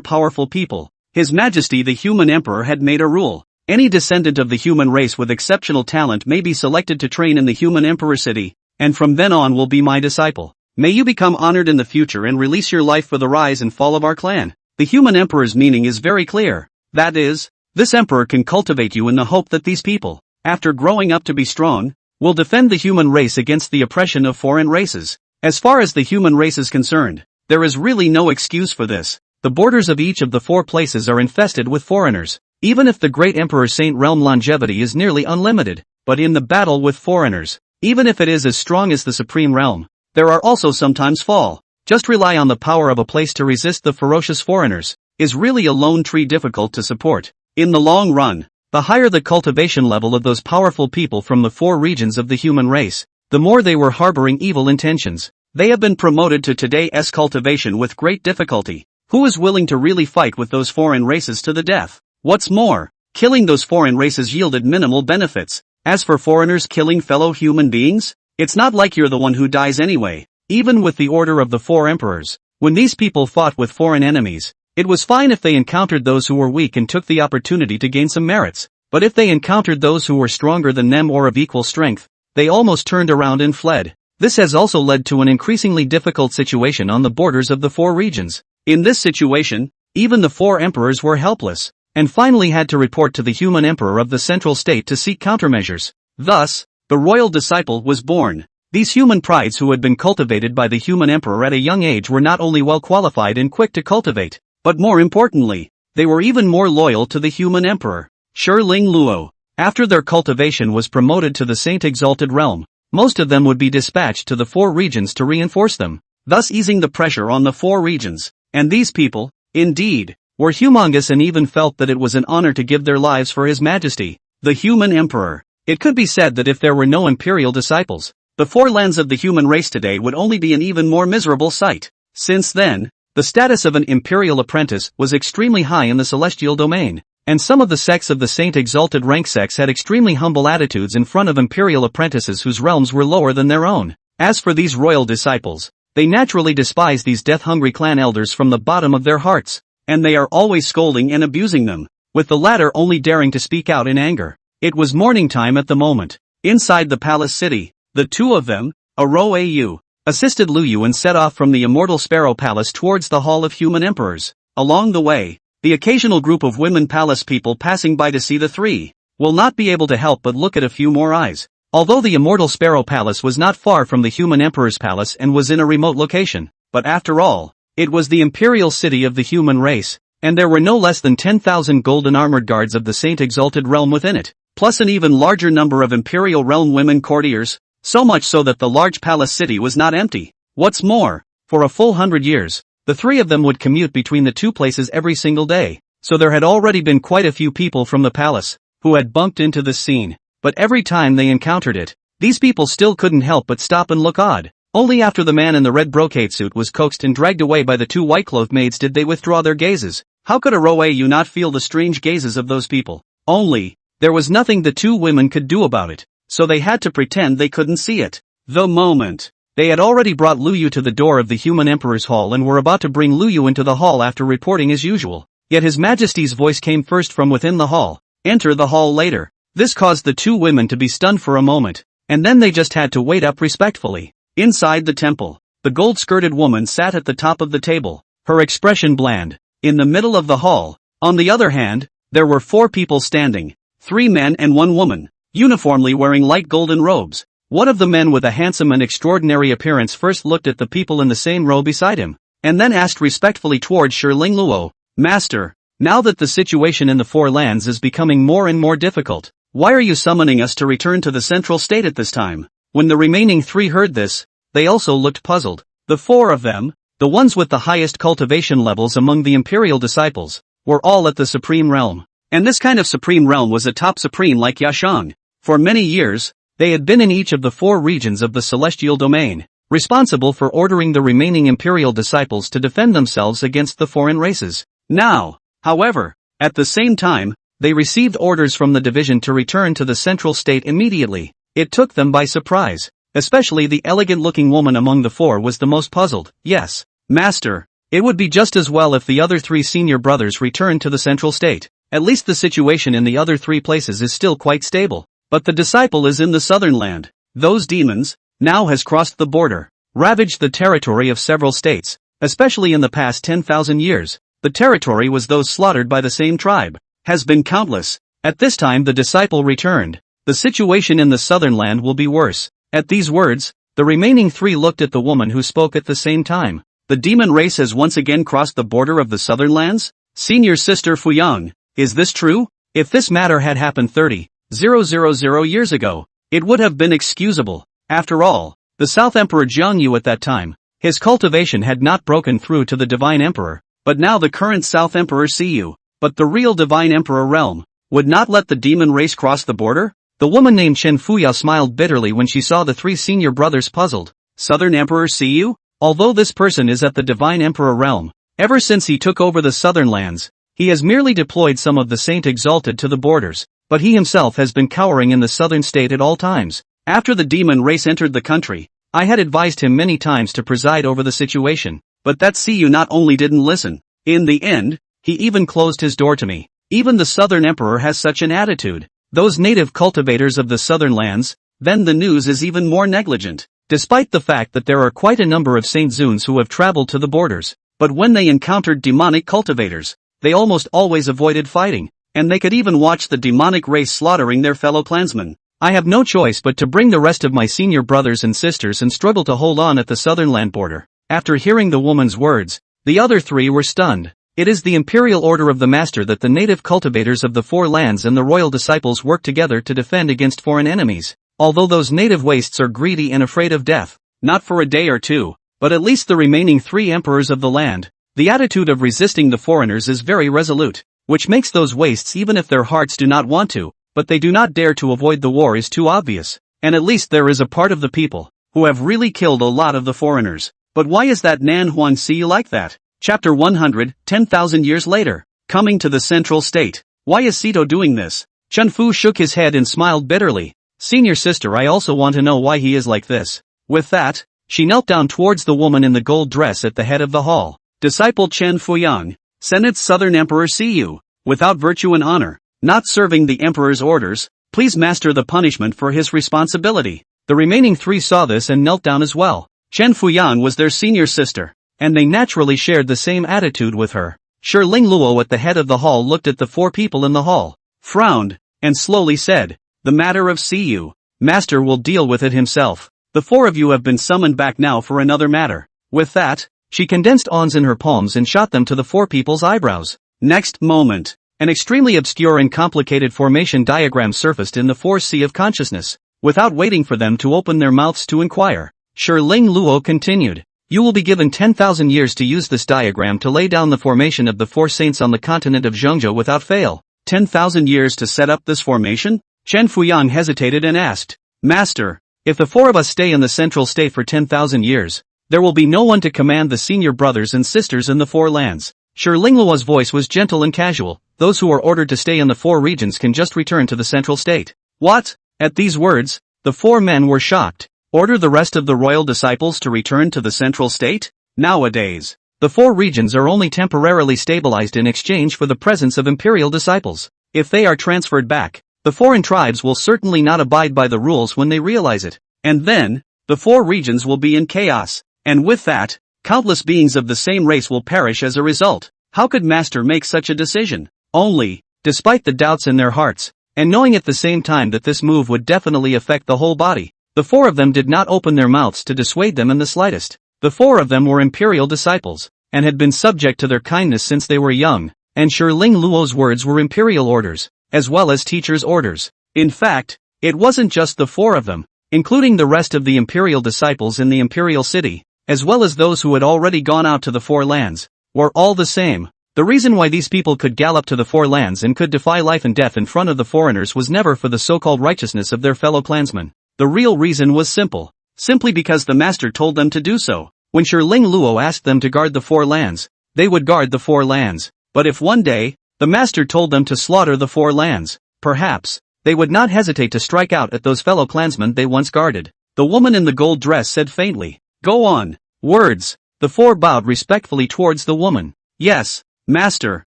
powerful people, His Majesty the human emperor had made a rule. Any descendant of the human race with exceptional talent may be selected to train in the human emperor city, and from then on will be my disciple. May you become honored in the future and release your life for the rise and fall of our clan. The human emperor's meaning is very clear. That is, this emperor can cultivate you in the hope that these people, after growing up to be strong, will defend the human race against the oppression of foreign races. As far as the human race is concerned, there is really no excuse for this. The borders of each of the 4 places are infested with foreigners. Even if the great Emperor Saint Realm longevity is nearly unlimited, but in the battle with foreigners, even if it is as strong as the Supreme Realm, there are also sometimes fall. Just rely on the power of a place to resist the ferocious foreigners, is really a lone tree difficult to support. In the long run, the higher the cultivation level of those powerful people from the 4 regions of the human race, the more they were harboring evil intentions. They have been promoted to today's cultivation with great difficulty. Who is willing to really fight with those foreign races to the death? What's more, killing those foreign races yielded minimal benefits. As for foreigners killing fellow human beings, it's not like you're the one who dies anyway. Even with the order of the 4 emperors, when these people fought with foreign enemies, it was fine if they encountered those who were weak and took the opportunity to gain some merits. But if they encountered those who were stronger than them or of equal strength, they almost turned around and fled. This has also led to an increasingly difficult situation on the borders of the 4 regions. In this situation, even the 4 emperors were helpless, and finally had to report to the human emperor of the central state to seek countermeasures. Thus, the royal disciple was born. These human prides who had been cultivated by the human emperor at a young age were not only well qualified and quick to cultivate, but more importantly, they were even more loyal to the human emperor. Shirling Luo. After their cultivation was promoted to the Saint Exalted Realm, most of them would be dispatched to the 4 regions to reinforce them, thus easing the pressure on the 4 regions. And these people, indeed, were humongous and even felt that it was an honor to give their lives for His Majesty, the human emperor. It could be said that if there were no imperial disciples, the 4 lands of the human race today would only be an even more miserable sight. Since then, the status of an imperial apprentice was extremely high in the celestial domain, and some of the sects of the Saint Exalted Rank sects had extremely humble attitudes in front of imperial apprentices whose realms were lower than their own. As for these royal disciples, they naturally despise these death-hungry clan elders from the bottom of their hearts, and they are always scolding and abusing them, with the latter only daring to speak out in anger. It was morning time at the moment. Inside the palace city, the 2 of them, Aro assisted Lu Yu and set off from the immortal Sparrow Palace towards the Hall of Human Emperors. Along the way, the occasional group of women palace people passing by to see the 3 will not be able to help but look at a few more eyes. Although the immortal Sparrow Palace was not far from the human emperor's palace and was in a remote location, but after all, it was the imperial city of the human race, and there were no less than 10,000 golden armored guards of the Saint Exalted Realm within it, plus an even larger number of imperial realm women courtiers, so much so that the large palace city was not empty. What's more, for a full 100 years, the 3 of them would commute between the 2 places every single day, so there had already been quite a few people from the palace who had bumped into this scene. But every time they encountered it, these people still couldn't help but stop and look odd. Only after the man in the red brocade suit was coaxed and dragged away by the 2 white-clothed maids did they withdraw their gazes. How could Aro not feel the strange gazes of those people? Only, there was nothing the 2 women could do about it, so they had to pretend they couldn't see it. The moment. They had already brought Lu Yu to the door of the human emperor's hall and were about to bring Lu Yu into the hall after reporting as usual. Yet His Majesty's voice came first from within the hall. Enter the hall later. This caused the 2 women to be stunned for a moment, and then they just had to wait up respectfully. Inside the temple, the gold-skirted woman sat at the top of the table, her expression bland. In the middle of the hall, on the other hand, there were 4 people standing, 3 men and 1 woman, uniformly wearing light golden robes. One of the men with a handsome and extraordinary appearance first looked at the people in the same row beside him, and then asked respectfully towards Shirling Luo, "Master, now that the situation in the 4 lands is becoming more and more difficult, Why are you summoning us to return to the central state at this time? When the remaining three heard this, they also looked puzzled. The four of them, the ones with the highest cultivation levels among the imperial disciples, were all at the supreme realm. And this kind of supreme realm was a top supreme like Yashang. For many years, they had been in each of the four regions of the celestial domain, responsible for ordering the remaining imperial disciples to defend themselves against the foreign races. Now, however, at the same time, they received orders from the division to return to the central state immediately. It took them by surprise. Especially the elegant-looking woman among the four was the most puzzled. Yes, Master, it would be just as well if the other three senior brothers returned to the central state. At least the situation in the other three places is still quite stable. But the disciple is in the southern land. Those demons, now has crossed the border, ravaged the territory of several states, especially in the past 10,000 years. The territory was those slaughtered by the same tribe, has been countless. At this time the disciple returned. The situation in the southern land will be worse. At these words, the remaining three looked at the woman who spoke at the same time. The demon race has once again crossed the border of the southern lands? Senior sister Fuyang, is this true? If this matter had happened 30,000 years ago, it would have been excusable. After all, the South Emperor Jiangyu at that time, his cultivation had not broken through to the Divine Emperor, but now the current South Emperor Siyu, but the real Divine Emperor realm, would not let the demon race cross the border? The woman named Chen Fuya smiled bitterly when she saw the three senior brothers puzzled. Southern Emperor Siyu? Although this person is at the Divine Emperor realm, ever since he took over the southern lands, he has merely deployed some of the Saint Exalted to the borders, but he himself has been cowering in the southern state at all times. After the demon race entered the country, I had advised him many times to preside over the situation, but that Siyu not only didn't listen, in the end, he even closed his door to me. Even the southern emperor has such an attitude. Those native cultivators of the southern lands, then the news is even more negligent, despite the fact that there are quite a number of Saint Zuns who have traveled to the borders, but when they encountered demonic cultivators, they almost always avoided fighting, and they could even watch the demonic race slaughtering their fellow clansmen. I have no choice but to bring the rest of my senior brothers and sisters and struggle to hold on at the southern land border. After hearing the woman's words, the other three were stunned. It is the imperial order of the master that the native cultivators of the four lands and the royal disciples work together to defend against foreign enemies. Although those native wastes are greedy and afraid of death, not for a day or two, but at least the remaining three emperors of the land, the attitude of resisting the foreigners is very resolute, which makes those wastes even if their hearts do not want to, but they do not dare to avoid the war is too obvious. And at least there is a part of the people, who have really killed a lot of the foreigners. But why is that Nan Huan see like that? Chapter 100, 10,000 years later, coming to the central state. Why is Sito doing this? Chen Fu shook his head and smiled bitterly. Senior sister, I also want to know why he is like this. With that, she knelt down towards the woman in the gold dress at the head of the hall. Disciple Chen Fuyang, Senate's southern emperor Siyu, without virtue and honor, not serving the emperor's orders, please master the punishment for his responsibility. The remaining three saw this and knelt down as well. Chen Fuyang was their senior sister, and they naturally shared the same attitude with her. Ling Luo at the head of the hall looked at the four people in the hall, frowned, and slowly said, the matter of Siyu, master will deal with it himself. The four of you have been summoned back now for another matter. With that, she condensed ons in her palms and shot them to the four people's eyebrows. Next moment, an extremely obscure and complicated formation diagram surfaced in the 4C of consciousness. Without waiting for them to open their mouths to inquire, Ling Luo continued. You will be given 10,000 years to use this diagram to lay down the formation of the four saints on the continent of Zhengzhou without fail. 10,000 years to set up this formation? Chen Fuyang hesitated and asked, Master, if the four of us stay in the central state for 10,000 years, there will be no one to command the senior brothers and sisters in the four lands. Ling Luo's voice was gentle and casual. Those who are ordered to stay in the four regions can just return to the central state. What? At these words, the four men were shocked. Order the rest of the royal disciples to return to the central state? Nowadays, the four regions are only temporarily stabilized in exchange for the presence of imperial disciples. If they are transferred back, the foreign tribes will certainly not abide by the rules when they realize it. And then, the four regions will be in chaos. And with that, countless beings of the same race will perish as a result. How could Master make such a decision? Only, despite the doubts in their hearts, and knowing at the same time that this move would definitely affect the whole body, the four of them did not open their mouths to dissuade them in the slightest. The four of them were imperial disciples, and had been subject to their kindness since they were young, and Ling Luo's words were imperial orders, as well as teachers' orders. In fact, it wasn't just the four of them, including the rest of the imperial disciples in the imperial city, as well as those who had already gone out to the four lands, were all the same. The reason why these people could gallop to the four lands and could defy life and death in front of the foreigners was never for the so-called righteousness of their fellow clansmen. The real reason was simple. Simply because the master told them to do so. When Shiling Luo asked them to guard the four lands, they would guard the four lands. But if one day, the master told them to slaughter the four lands, perhaps, they would not hesitate to strike out at those fellow clansmen they once guarded. The woman in the gold dress said faintly, "Go on." Words. The four bowed respectfully towards the woman. "Yes, master,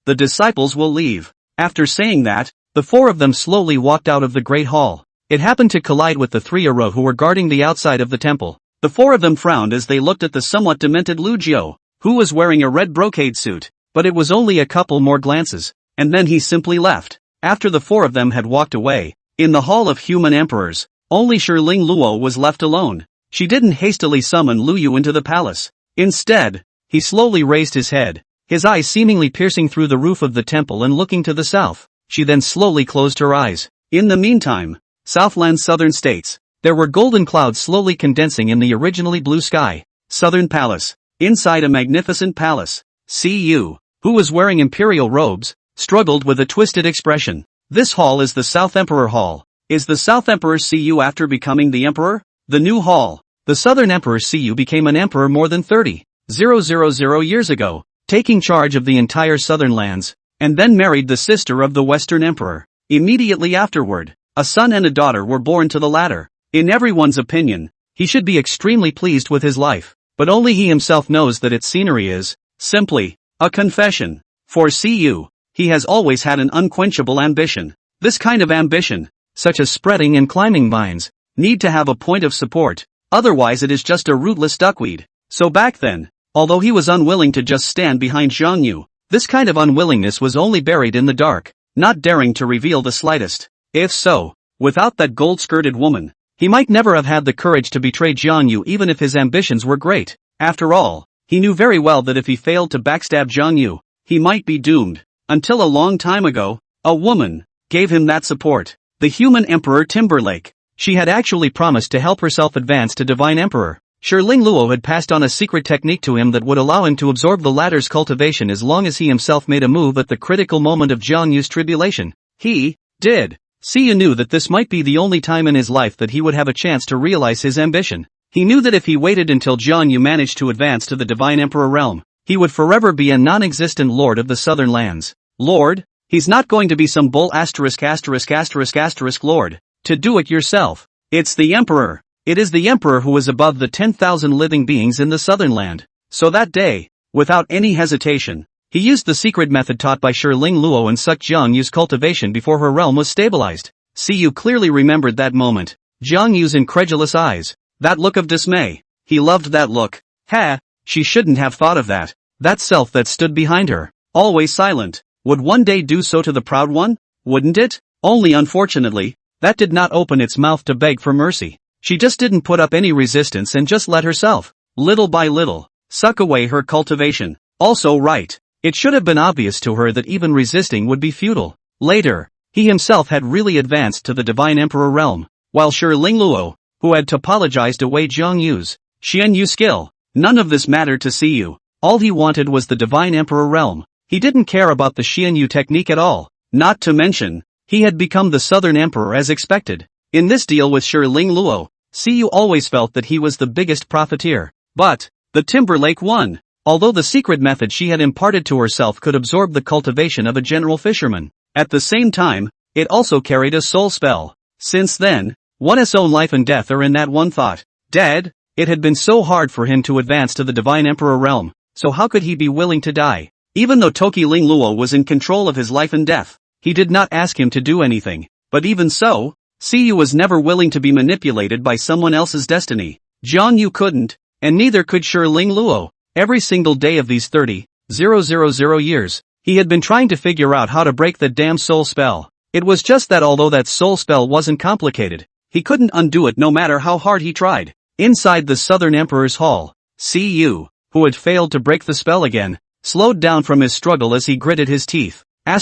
the disciples will leave." After saying that, the four of them slowly walked out of the great hall. It happened to collide with the three Aro who were guarding the outside of the temple. The four of them frowned as they looked at the somewhat demented Lu Jiao, who was wearing a red brocade suit, but it was only a couple more glances, and then he simply left. After the four of them had walked away, in the Hall of Human Emperors, only Shiling Luo was left alone. She didn't hastily summon Lu Yu into the palace. Instead, he slowly raised his head, his eyes seemingly piercing through the roof of the temple and looking to the south. She then slowly closed her eyes. In the meantime, Southland's southern states, there were golden clouds slowly condensing in the originally blue sky. Southern Palace. Inside a magnificent palace, Cu, who was wearing imperial robes, struggled with a twisted expression. This hall is the South Emperor Hall. Is the South Emperor Cu after becoming the emperor? The new hall. The Southern Emperor Cu became an emperor more than 30,000 years ago, taking charge of the entire southern lands, and then married the sister of the Western Emperor. Immediately afterward, a son and a daughter were born to the latter. In everyone's opinion, he should be extremely pleased with his life, but only he himself knows that its scenery is simply a confession. For Cu, he has always had an unquenchable ambition. This kind of ambition, such as spreading and climbing vines, need to have a point of support, otherwise it is just a rootless duckweed. So back then, although he was unwilling to just stand behind Zhang Yu, this kind of unwillingness was only buried in the dark, not daring to reveal the slightest. If so, without that gold-skirted woman, he might never have had the courage to betray Zhang Yu even if his ambitions were great. After all, he knew very well that if he failed to backstab Zhang Yu, he might be doomed. Until a long time ago, a woman gave him that support. The human emperor Timberlake. She had actually promised to help herself advance to divine emperor. Shiling Luo had passed on a secret technique to him that would allow him to absorb the latter's cultivation as long as he himself made a move at the critical moment of Zhang Yu's tribulation. He did. Siyu knew that this might be the only time in his life that he would have a chance to realize his ambition. He knew that if he waited until Zhang Yu managed to advance to the divine emperor realm, he would forever be a non-existent lord of the southern lands. Lord? He's not going to be some bull ***** lord. To do it yourself. It's the emperor. It is the emperor who is above the 10,000 living beings in the southern land. So that day, without any hesitation, he used the secret method taught by Shiling Luo and sucked Zhang Yu's cultivation before her realm was stabilized. Siyu clearly remembered that moment. Zhang Yu's incredulous eyes. That look of dismay. He loved that look. Ha! She shouldn't have thought of that. That self that stood behind her, always silent, would one day do so to the proud one? Wouldn't it? Only unfortunately, that did not open its mouth to beg for mercy. She just didn't put up any resistance and just let herself, little by little, suck away her cultivation. Also right. It should have been obvious to her that even resisting would be futile. Later, he himself had really advanced to the divine emperor realm, while Shiling Luo, who had topologized away Zhang Yu's Xian Yu skill. None of this mattered to Siyu. All he wanted was the divine emperor realm. He didn't care about the Xian Yu technique at all. Not to mention, he had become the southern emperor as expected. In this deal with Shiling Luo, Siyu always felt that he was the biggest profiteer. But the Timberlake won. Although the secret method she had imparted to herself could absorb the cultivation of a general fisherman, at the same time, it also carried a soul spell. Since then, one's own life and death are in that one thought. Dead? It had been so hard for him to advance to the divine emperor realm, so how could he be willing to die? Even though Toki Ling Luo was in control of his life and death, he did not ask him to do anything. But even so, Siyu was never willing to be manipulated by someone else's destiny. Zhang Yu couldn't, and neither could Shiling Luo. Every single day of these 30,000 years, he had been trying to figure out how to break the damn soul spell. It was just that although that soul spell wasn't complicated, he couldn't undo it no matter how hard he tried. Inside the Southern Emperor's Hall, Cu, who had failed to break the spell again, slowed down from his struggle as he gritted his teeth. ********.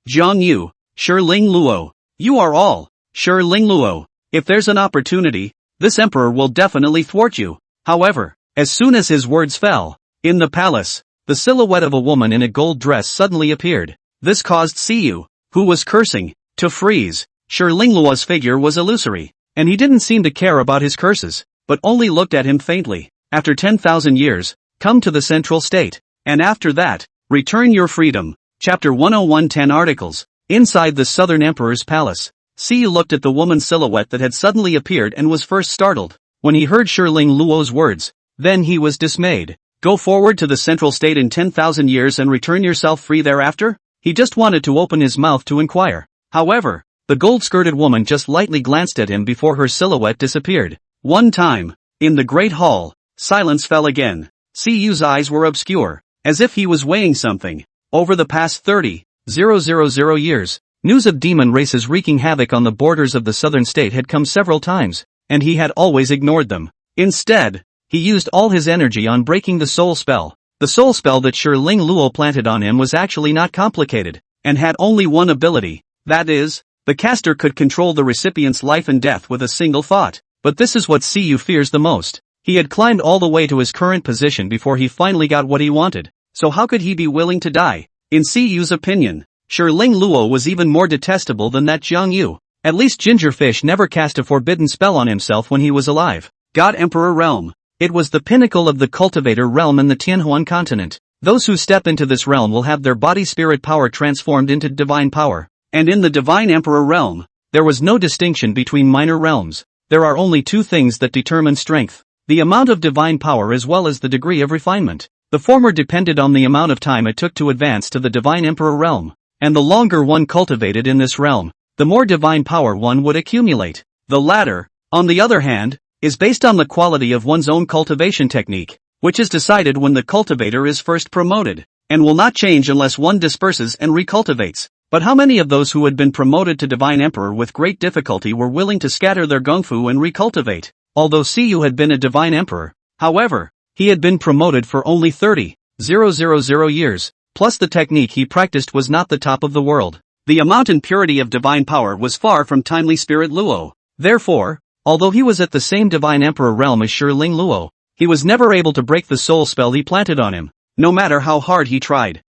Zhang Yu, Ling Luo. You are all. Ling Luo. If there's an opportunity, this emperor will definitely thwart you. However, as soon as his words fell, in the palace, the silhouette of a woman in a gold dress suddenly appeared. This caused Siyu, who was cursing, to freeze. Ling Luo's figure was illusory, and he didn't seem to care about his curses, but only looked at him faintly. After 10,000 years, come to the central state, and after that, return your freedom. Chapter 101 10 articles. Inside the southern emperor's palace, Siyu looked at the woman's silhouette that had suddenly appeared and was first startled when he heard Ling Luo's words. Then he was dismayed. Go forward to the central state in 10,000 years and return yourself free thereafter? He just wanted to open his mouth to inquire. However, the gold-skirted woman just lightly glanced at him before her silhouette disappeared. One time, in the great hall, silence fell again. Siyu's eyes were obscure, as if he was weighing something. Over the past 30,000 years, news of demon races wreaking havoc on the borders of the southern state had come several times, and he had always ignored them. Instead, he used all his energy on breaking the soul spell. The soul spell that Ling Luo planted on him was actually not complicated, and had only one ability. That is, the caster could control the recipient's life and death with a single thought. But this is what Siyu fears the most. He had climbed all the way to his current position before he finally got what he wanted, so how could he be willing to die? In Siyu's opinion, Ling Luo was even more detestable than that Jiang Yu. At least Gingerfish never cast a forbidden spell on himself when he was alive. God Emperor Realm. It was the pinnacle of the cultivator realm in the Tianhuan continent. Those who step into this realm will have their body-spirit power transformed into divine power. And in the divine emperor realm, there was no distinction between minor realms. There are only two things that determine strength: the amount of divine power as well as the degree of refinement. The former depended on the amount of time it took to advance to the divine emperor realm, and the longer one cultivated in this realm, the more divine power one would accumulate. The latter, on the other hand, is based on the quality of one's own cultivation technique, which is decided when the cultivator is first promoted, and will not change unless one disperses and recultivates. But how many of those who had been promoted to divine emperor with great difficulty were willing to scatter their gongfu and recultivate? Although Siyu had been a divine emperor, however, he had been promoted for only 30,000 years, plus the technique he practiced was not the top of the world. The amount and purity of divine power was far from timely spirit Luo. Therefore, although he was at the same divine emperor realm as Ling Luo, he was never able to break the soul spell he planted on him, no matter how hard he tried.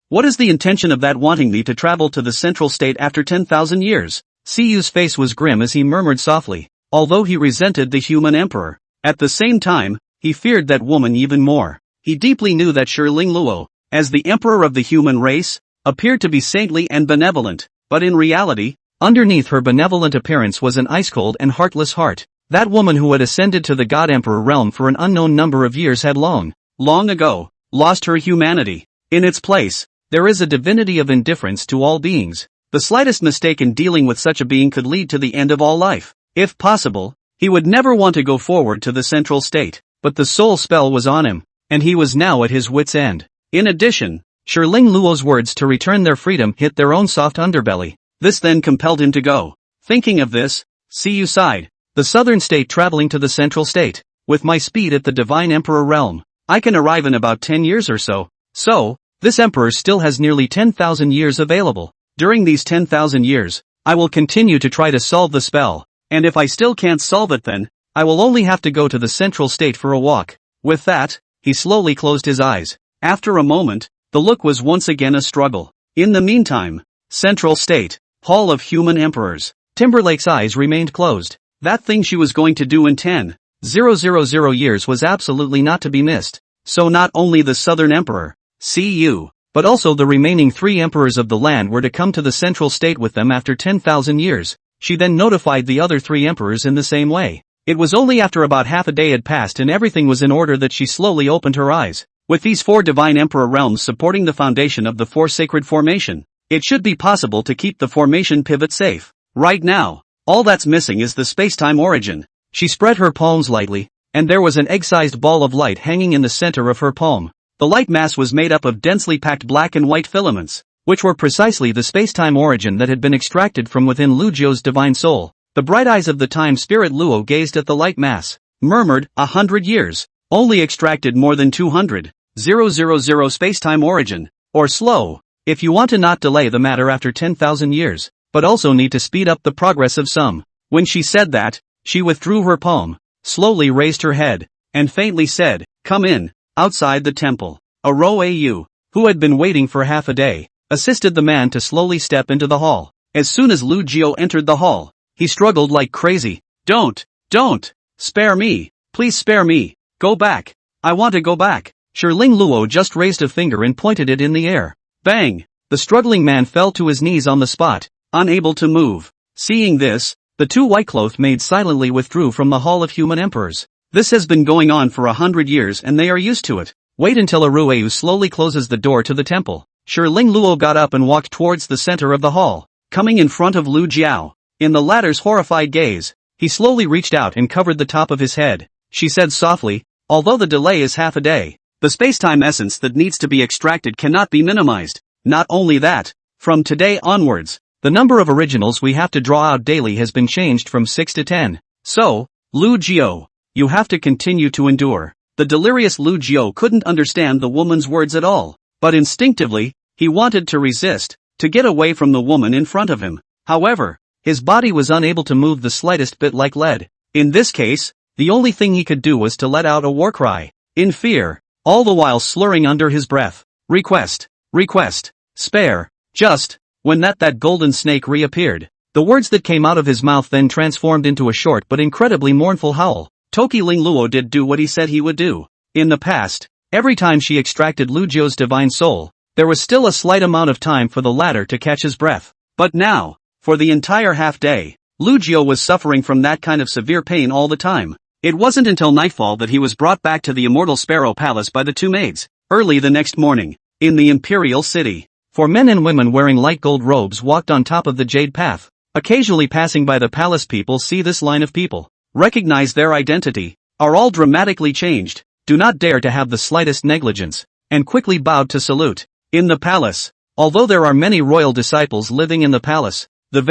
What is the intention of that wanting me to travel to the central state after 10,000 years? Siyu's face was grim as he murmured softly, although he resented the human emperor. At the same time, he feared that woman even more. He deeply knew that Ling Luo, as the emperor of the human race, appeared to be saintly and benevolent, but in reality, underneath her benevolent appearance was an ice-cold and heartless heart. That woman who had ascended to the God Emperor realm for an unknown number of years had long ago, lost her humanity. In its place, there is a divinity of indifference to all beings. The slightest mistake in dealing with such a being could lead to the end of all life. If possible, he would never want to go forward to the central state, but the soul spell was on him, and he was now at his wit's end. In addition, Ling Luo's words to return their freedom hit their own soft underbelly. This then compelled him to go. Thinking of this, Siyu sighed. The southern state traveling to the central state. With my speed at the divine emperor realm, I can arrive in about 10 years or so. So, this emperor still has nearly 10,000 years available. During these 10,000 years, I will continue to try to solve the spell, and if I still can't solve it then, I will only have to go to the central state for a walk. With that, he slowly closed his eyes. After a moment, the look was once again a struggle. In the meantime, central state, Hall of Human Emperors. Timberlake's eyes remained closed. That thing she was going to do in 10,000 years was absolutely not to be missed. So not only the southern emperor, Siyu, but also the remaining 3 emperors of the land were to come to the central state with them after 10,000 years. She then notified the other 3 emperors in the same way. It was only after about half a day had passed and everything was in order that she slowly opened her eyes. With these 4 divine emperor realms supporting the foundation of the 4 sacred formation, it should be possible to keep the formation pivot safe. Right now, all that's missing is the space-time origin. She spread her palms lightly, and there was an egg-sized ball of light hanging in the center of her palm. The light mass was made up of densely packed black and white filaments, which were precisely the space-time origin that had been extracted from within Lu Jiu's divine soul. The bright eyes of the time spirit Luo gazed at the light mass, murmured, 100 years, only extracted more than 200,000 space-time origin, or slow. If you want to not delay the matter after 10,000 years, but also need to speed up the progress of some. When she said that, she withdrew her palm, slowly raised her head, and faintly said, "Come in." Outside the temple, Arou, who had been waiting for half a day, assisted the man to slowly step into the hall. As soon as Lu Jiao entered the hall, he struggled like crazy. Don't! Spare me! Please spare me! Go back! I want to go back!" Shiling Luo just raised a finger and pointed it in the air. Bang! The struggling man fell to his knees on the spot, unable to move. Seeing this, the two white-clothed maids silently withdrew from the Hall of Human Emperors. This has been going on for 100 years and they are used to it. Wait until Arou slowly closes the door to the temple. Shiling Luo got up and walked towards the center of the hall, coming in front of Lu Jiao. In the latter's horrified gaze, he slowly reached out and covered the top of his head. She said softly, "Although the delay is half a day, the space-time essence that needs to be extracted cannot be minimized. Not only that, from today onwards, the number of originals we have to draw out daily has been changed from 6 to 10. So, Lu Jiao, you have to continue to endure." The delirious Lu Jiao couldn't understand the woman's words at all, but instinctively, he wanted to resist, to get away from the woman in front of him. However, his body was unable to move the slightest bit like lead. In this case, the only thing he could do was to let out a war cry, in fear, all the while slurring under his breath. Request, spare, just. When that golden snake reappeared, the words that came out of his mouth then transformed into a short but incredibly mournful howl. Toki Ling Luo did do what he said he would do. In the past, every time she extracted Lu Jiao's divine soul, there was still a slight amount of time for the latter to catch his breath. But now, for the entire half day, Lu Jiao was suffering from that kind of severe pain all the time. It wasn't until nightfall that he was brought back to the Immortal Sparrow Palace by the two maids. Early the next morning, in the Imperial City, 4 men and women wearing light gold robes walked on top of the jade path. Occasionally passing by the palace people see this line of people, recognize their identity, are all dramatically changed, do not dare to have the slightest negligence, and quickly bowed to salute. In the palace, although there are many royal disciples living in the palace, the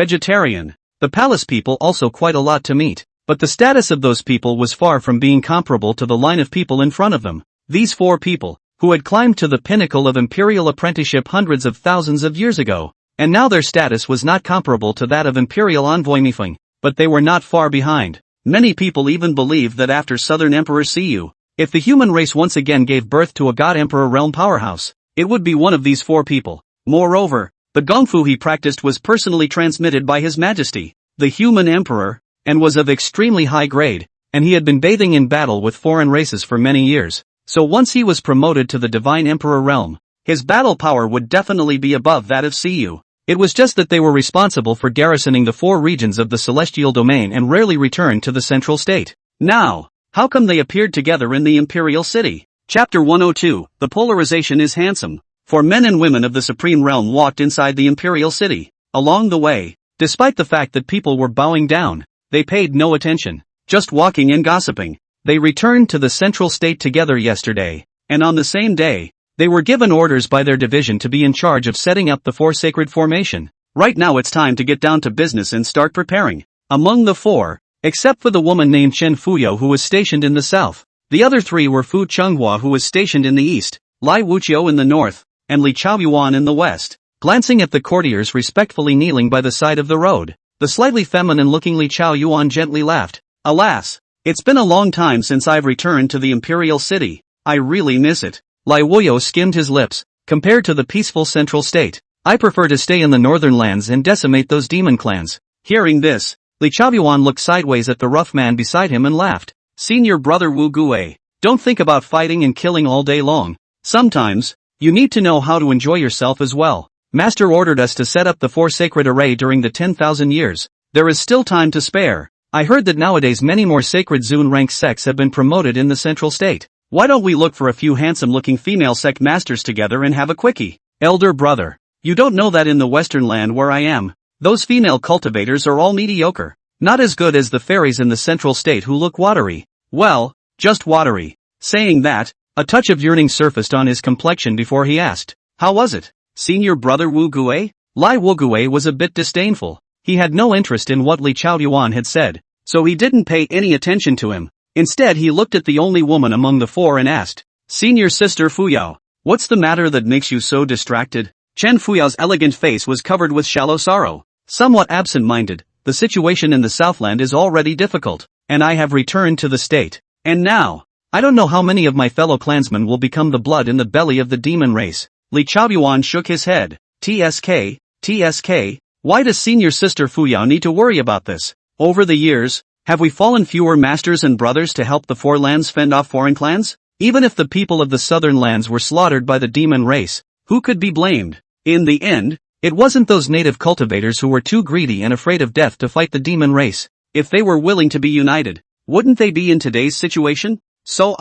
palace people also quite a lot to meet, but the status of those people was far from being comparable to the line of people in front of them. These 4 people, who had climbed to the pinnacle of imperial apprenticeship hundreds of thousands of years ago, and now their status was not comparable to that of imperial envoy Mifeng, but they were not far behind. Many people even believe that after Southern Emperor Siyu, if the human race once again gave birth to a god-emperor realm powerhouse, it would be one of these 4 people. Moreover, the gongfu he practiced was personally transmitted by His Majesty, the human emperor, and was of extremely high grade, and he had been bathing in battle with foreign races for many years. So once he was promoted to the Divine Emperor realm, his battle power would definitely be above that of Siyu. It was just that they were responsible for garrisoning the 4 regions of the celestial domain and rarely returned to the central state. Now, how come they appeared together in the Imperial City? Chapter 102, The Polarization is Handsome. 4 men and women of the Supreme Realm walked inside the Imperial City. Along the way, despite the fact that people were bowing down, they paid no attention, just walking and gossiping. They returned to the central state together yesterday, and on the same day, they were given orders by their division to be in charge of setting up the 4 sacred formation. Right now it's time to get down to business and start preparing. Among the 4, except for the woman named Chen Fuyao who was stationed in the south, the other 3 were Fu Chenghua who was stationed in the east, Lai Wuqiu in the north, and Li Chaoyuan in the west. Glancing at the courtiers respectfully kneeling by the side of the road, the slightly feminine-looking Li Chaoyuan gently laughed. Alas, it's been a long time since I've returned to the Imperial City. I really miss it. Lai Wuqiu skimmed his lips. Compared to the peaceful central state, I prefer to stay in the northern lands and decimate those demon clans. Hearing this, Li Chaoyuan looked sideways at the rough man beside him and laughed. Senior brother Wu Gue, don't think about fighting and killing all day long. Sometimes, you need to know how to enjoy yourself as well. Master ordered us to set up the 4 sacred array during the 10,000 years. There is still time to spare. I heard that nowadays many more sacred Zun rank sects have been promoted in the central state. Why don't we look for a few handsome-looking female sect masters together and have a quickie? Elder brother, you don't know that in the western land where I am, those female cultivators are all mediocre. Not as good as the fairies in the central state who look watery. Well, just watery. Saying that, a touch of yearning surfaced on his complexion before he asked, how was it, senior brother Wu Gue? Lai Wugue was a bit disdainful. He had no interest in what Li Chaoyuan had said, so he didn't pay any attention to him. Instead he looked at the only woman among the 4 and asked, Senior sister Fuyao, what's the matter that makes you so distracted? Chen Fuyao's elegant face was covered with shallow sorrow. Somewhat absent-minded, the situation in the Southland is already difficult, and I have returned to the state. And now, I don't know how many of my fellow clansmen will become the blood in the belly of the demon race. Li Chaoyuan shook his head. TSK, why does senior sister Fuyao need to worry about this? Over the years, have we fallen fewer masters and brothers to help the four lands fend off foreign clans? Even if the people of the southern lands were slaughtered by the demon race, who could be blamed? In the end, it wasn't those native cultivators who were too greedy and afraid of death to fight the demon race. If they were willing to be united, wouldn't they be in today's situation? So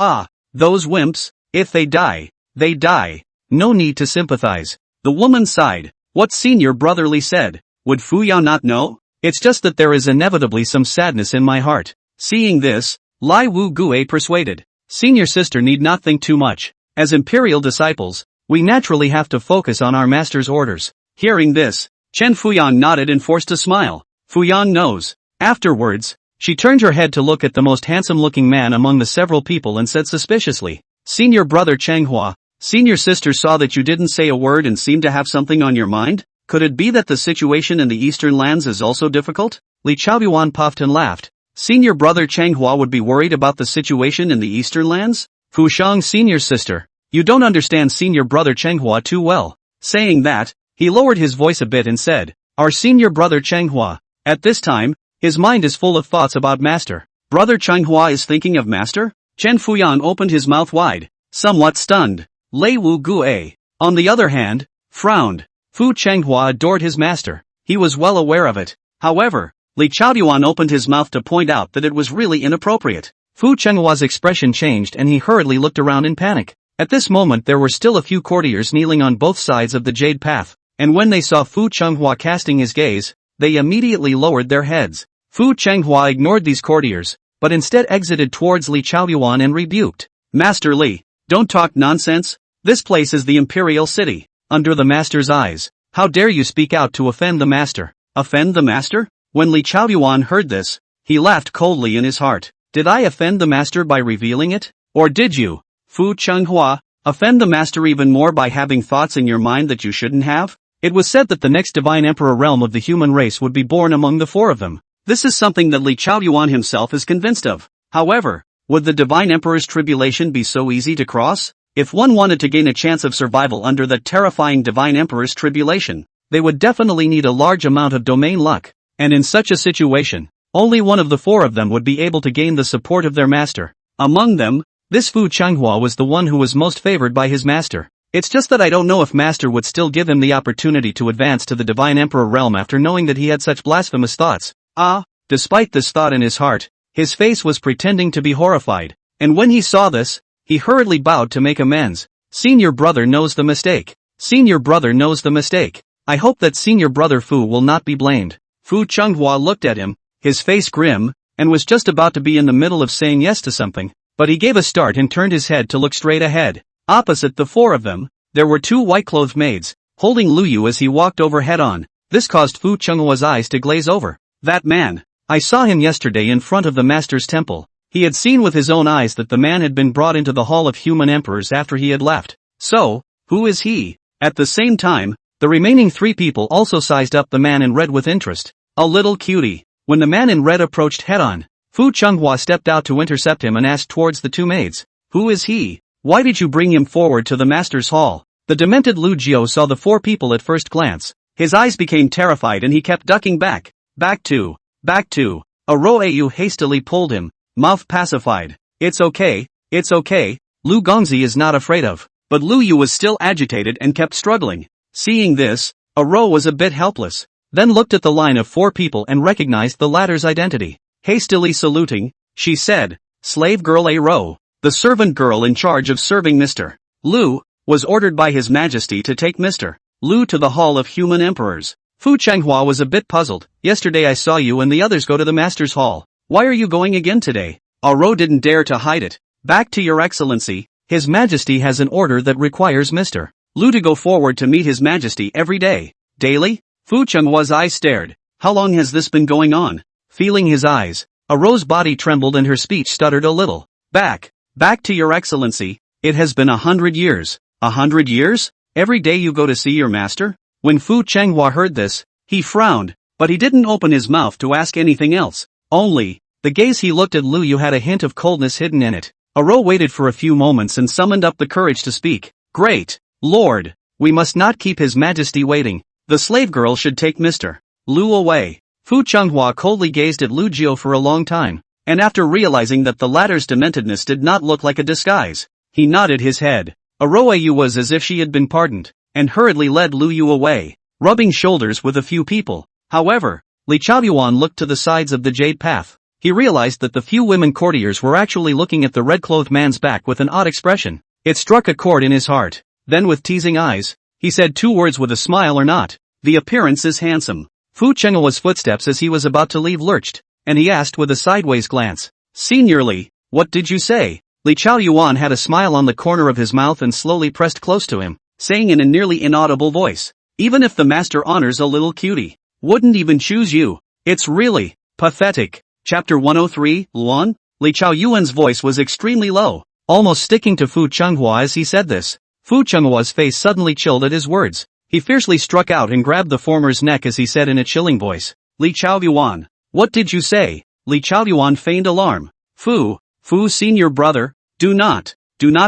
those wimps, if they die, they die. No need to sympathize. The woman sighed. What senior brotherly said. Would Fuyao not know? It's just that there is inevitably some sadness in my heart. Seeing this, Lai Wu Gue persuaded. Senior sister need not think too much. As imperial disciples, we naturally have to focus on our master's orders. Hearing this, Chen Fuyan nodded and forced a smile. Fuyan knows. Afterwards, she turned her head to look at the most handsome-looking man among the several people and said suspiciously, Senior brother Changhua, senior sister saw that you didn't say a word and seemed to have something on your mind? Could it be that the situation in the eastern lands is also difficult? Li Chaoyuan puffed and laughed. Senior brother Changhua would be worried about the situation in the eastern lands? Fu Shang senior sister, you don't understand senior brother Changhua too well. Saying that, he lowered his voice a bit and said, Our senior brother Changhua. At this time, his mind is full of thoughts about master. Brother Changhua is thinking of master? Chen Fuyan opened his mouth wide, somewhat stunned. Lei Wu Gue, on the other hand, frowned. Fu Changhua adored his master. He was well aware of it. However, Li Chaoyuan opened his mouth to point out that it was really inappropriate. Fu Chenghua's expression changed and he hurriedly looked around in panic. At this moment there were still a few courtiers kneeling on both sides of the jade path, and when they saw Fu Chenghua casting his gaze, they immediately lowered their heads. Fu Chenghua ignored these courtiers, but instead exited towards Li Chaoyuan and rebuked. Master Li, don't talk nonsense. This place is the imperial city. Under the master's eyes, how dare you speak out to offend the master? Offend the master? When Li Chaoyuan heard this, he laughed coldly in his heart. Did I offend the master by revealing it? Or did you, Fu Chenghua, offend the master even more by having thoughts in your mind that you shouldn't have? It was said that the next divine emperor realm of the human race would be born among the four of them. This is something that Li Chaoyuan himself is convinced of. However, would the divine emperor's tribulation be so easy to cross? If one wanted to gain a chance of survival under the terrifying divine emperor's tribulation, they would definitely need a large amount of domain luck. And in such a situation, only one of the four of them would be able to gain the support of their master. Among them, this Fu Changhua was the one who was most favored by his master. It's just that I don't know if master would still give him the opportunity to advance to the divine emperor realm after knowing that he had such blasphemous thoughts. Despite this thought in his heart, his face was pretending to be horrified. And when he saw this, he hurriedly bowed to make amends. Senior brother knows the mistake. Senior brother knows the mistake. I hope that senior brother Fu will not be blamed. Fu Chenghua looked at him, his face grim, and was just about to be in the middle of saying yes to something, but he gave a start and turned his head to look straight ahead. Opposite the four of them, there were two white-clothed maids, holding Lu Yu as he walked over head-on. This caused Fu Chenghua's eyes to glaze over. That man. I saw him yesterday in front of the master's temple. He had seen with his own eyes that the man had been brought into the Hall of Human Emperors after he had left. So, who is he? At the same time, the remaining three people also sized up the man in red with interest. A little cutie. When the man in red approached head-on, Fu Chenghua stepped out to intercept him and asked towards the two maids, Who is he? Why did you bring him forward to the master's hall? The demented Lu Jiao saw the four people at first glance. His eyes became terrified and he kept ducking back. Back to. A Yu hastily pulled him, mouth pacified. It's okay. Lu Gongzi is not afraid of. But Lu Yu was still agitated and kept struggling. Seeing this, A Ro was a bit helpless, then looked at the line of four people and recognized the latter's identity. Hastily saluting, she said, Slave girl A Ro, the servant girl in charge of serving Mr. Lu, was ordered by His Majesty to take Mr. Lu to the Hall of Human Emperors. Fu Chenghua was a bit puzzled. Yesterday I saw you and the others go to the Master's Hall. Why are you going again today? A Ro didn't dare to hide it. Back to your excellency, His Majesty has an order that requires Mr. Lu to go forward to meet His Majesty every day. Daily? Fu Chenghua's eyes stared. How long has this been going on? Feeling his eyes, A Ro's body trembled and her speech stuttered a little. Back to your excellency, it has been 100 years. 100 years? Every day you go to see your master? When Fu Changhua heard this, he frowned, but he didn't open his mouth to ask anything else. Only, the gaze he looked at Lu Yu had a hint of coldness hidden in it. Aro waited for a few moments and summoned up the courage to speak. Great Lord, we must not keep His Majesty waiting. The slave girl should take Mr. Lu away. Fu Changhua coldly gazed at Lu Jiu for a long time, and after realizing that the latter's dementedness did not look like a disguise, he nodded his head. Aro Yu was as if she had been pardoned, and hurriedly led Lu Yu away, rubbing shoulders with a few people. However, Li Chaoyuan looked to the sides of the jade path. He realized that the few women courtiers were actually looking at the red-clothed man's back with an odd expression. It struck a chord in his heart. Then with teasing eyes, he said two words with a smile or not. The appearance is handsome. Fu Chenghua's footsteps as he was about to leave lurched, and he asked with a sideways glance. Senior Li, what did you say? Li Chaoyuan had a smile on the corner of his mouth and slowly pressed close to him, saying in a nearly inaudible voice. Even if the master honors a little cutie, wouldn't even choose you. It's really pathetic. Chapter 103, Luan? Li Chaoyuan's voice was extremely low, almost sticking to Fu Changhua as he said this. Fu Chenghua's face suddenly chilled at his words. He fiercely struck out and grabbed the former's neck as he said in a chilling voice. Li Chaoyuan, what did you say? Li Chaoyuan feigned alarm. Fu senior brother, do not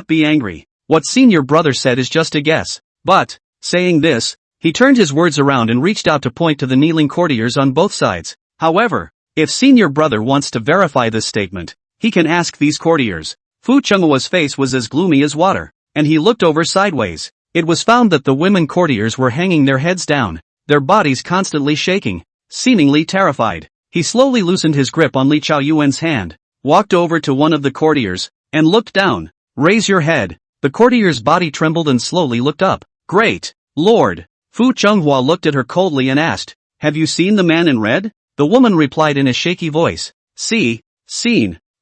be angry. What senior brother said is just a guess. But, saying this, he turned his words around and reached out to point to the kneeling courtiers on both sides. However, if senior brother wants to verify this statement, he can ask these courtiers. Fu Chenghua's face was as gloomy as water, and he looked over sideways. It was found that the women courtiers were hanging their heads down, their bodies constantly shaking, seemingly terrified. He slowly loosened his grip on Li Chaoyuan's hand, walked over to one of the courtiers, and looked down. Raise your head. The courtier's body trembled and slowly looked up. Great Lord. Fu Changhua looked at her coldly and asked, have you seen the man in red? The woman replied in a shaky voice. Seen.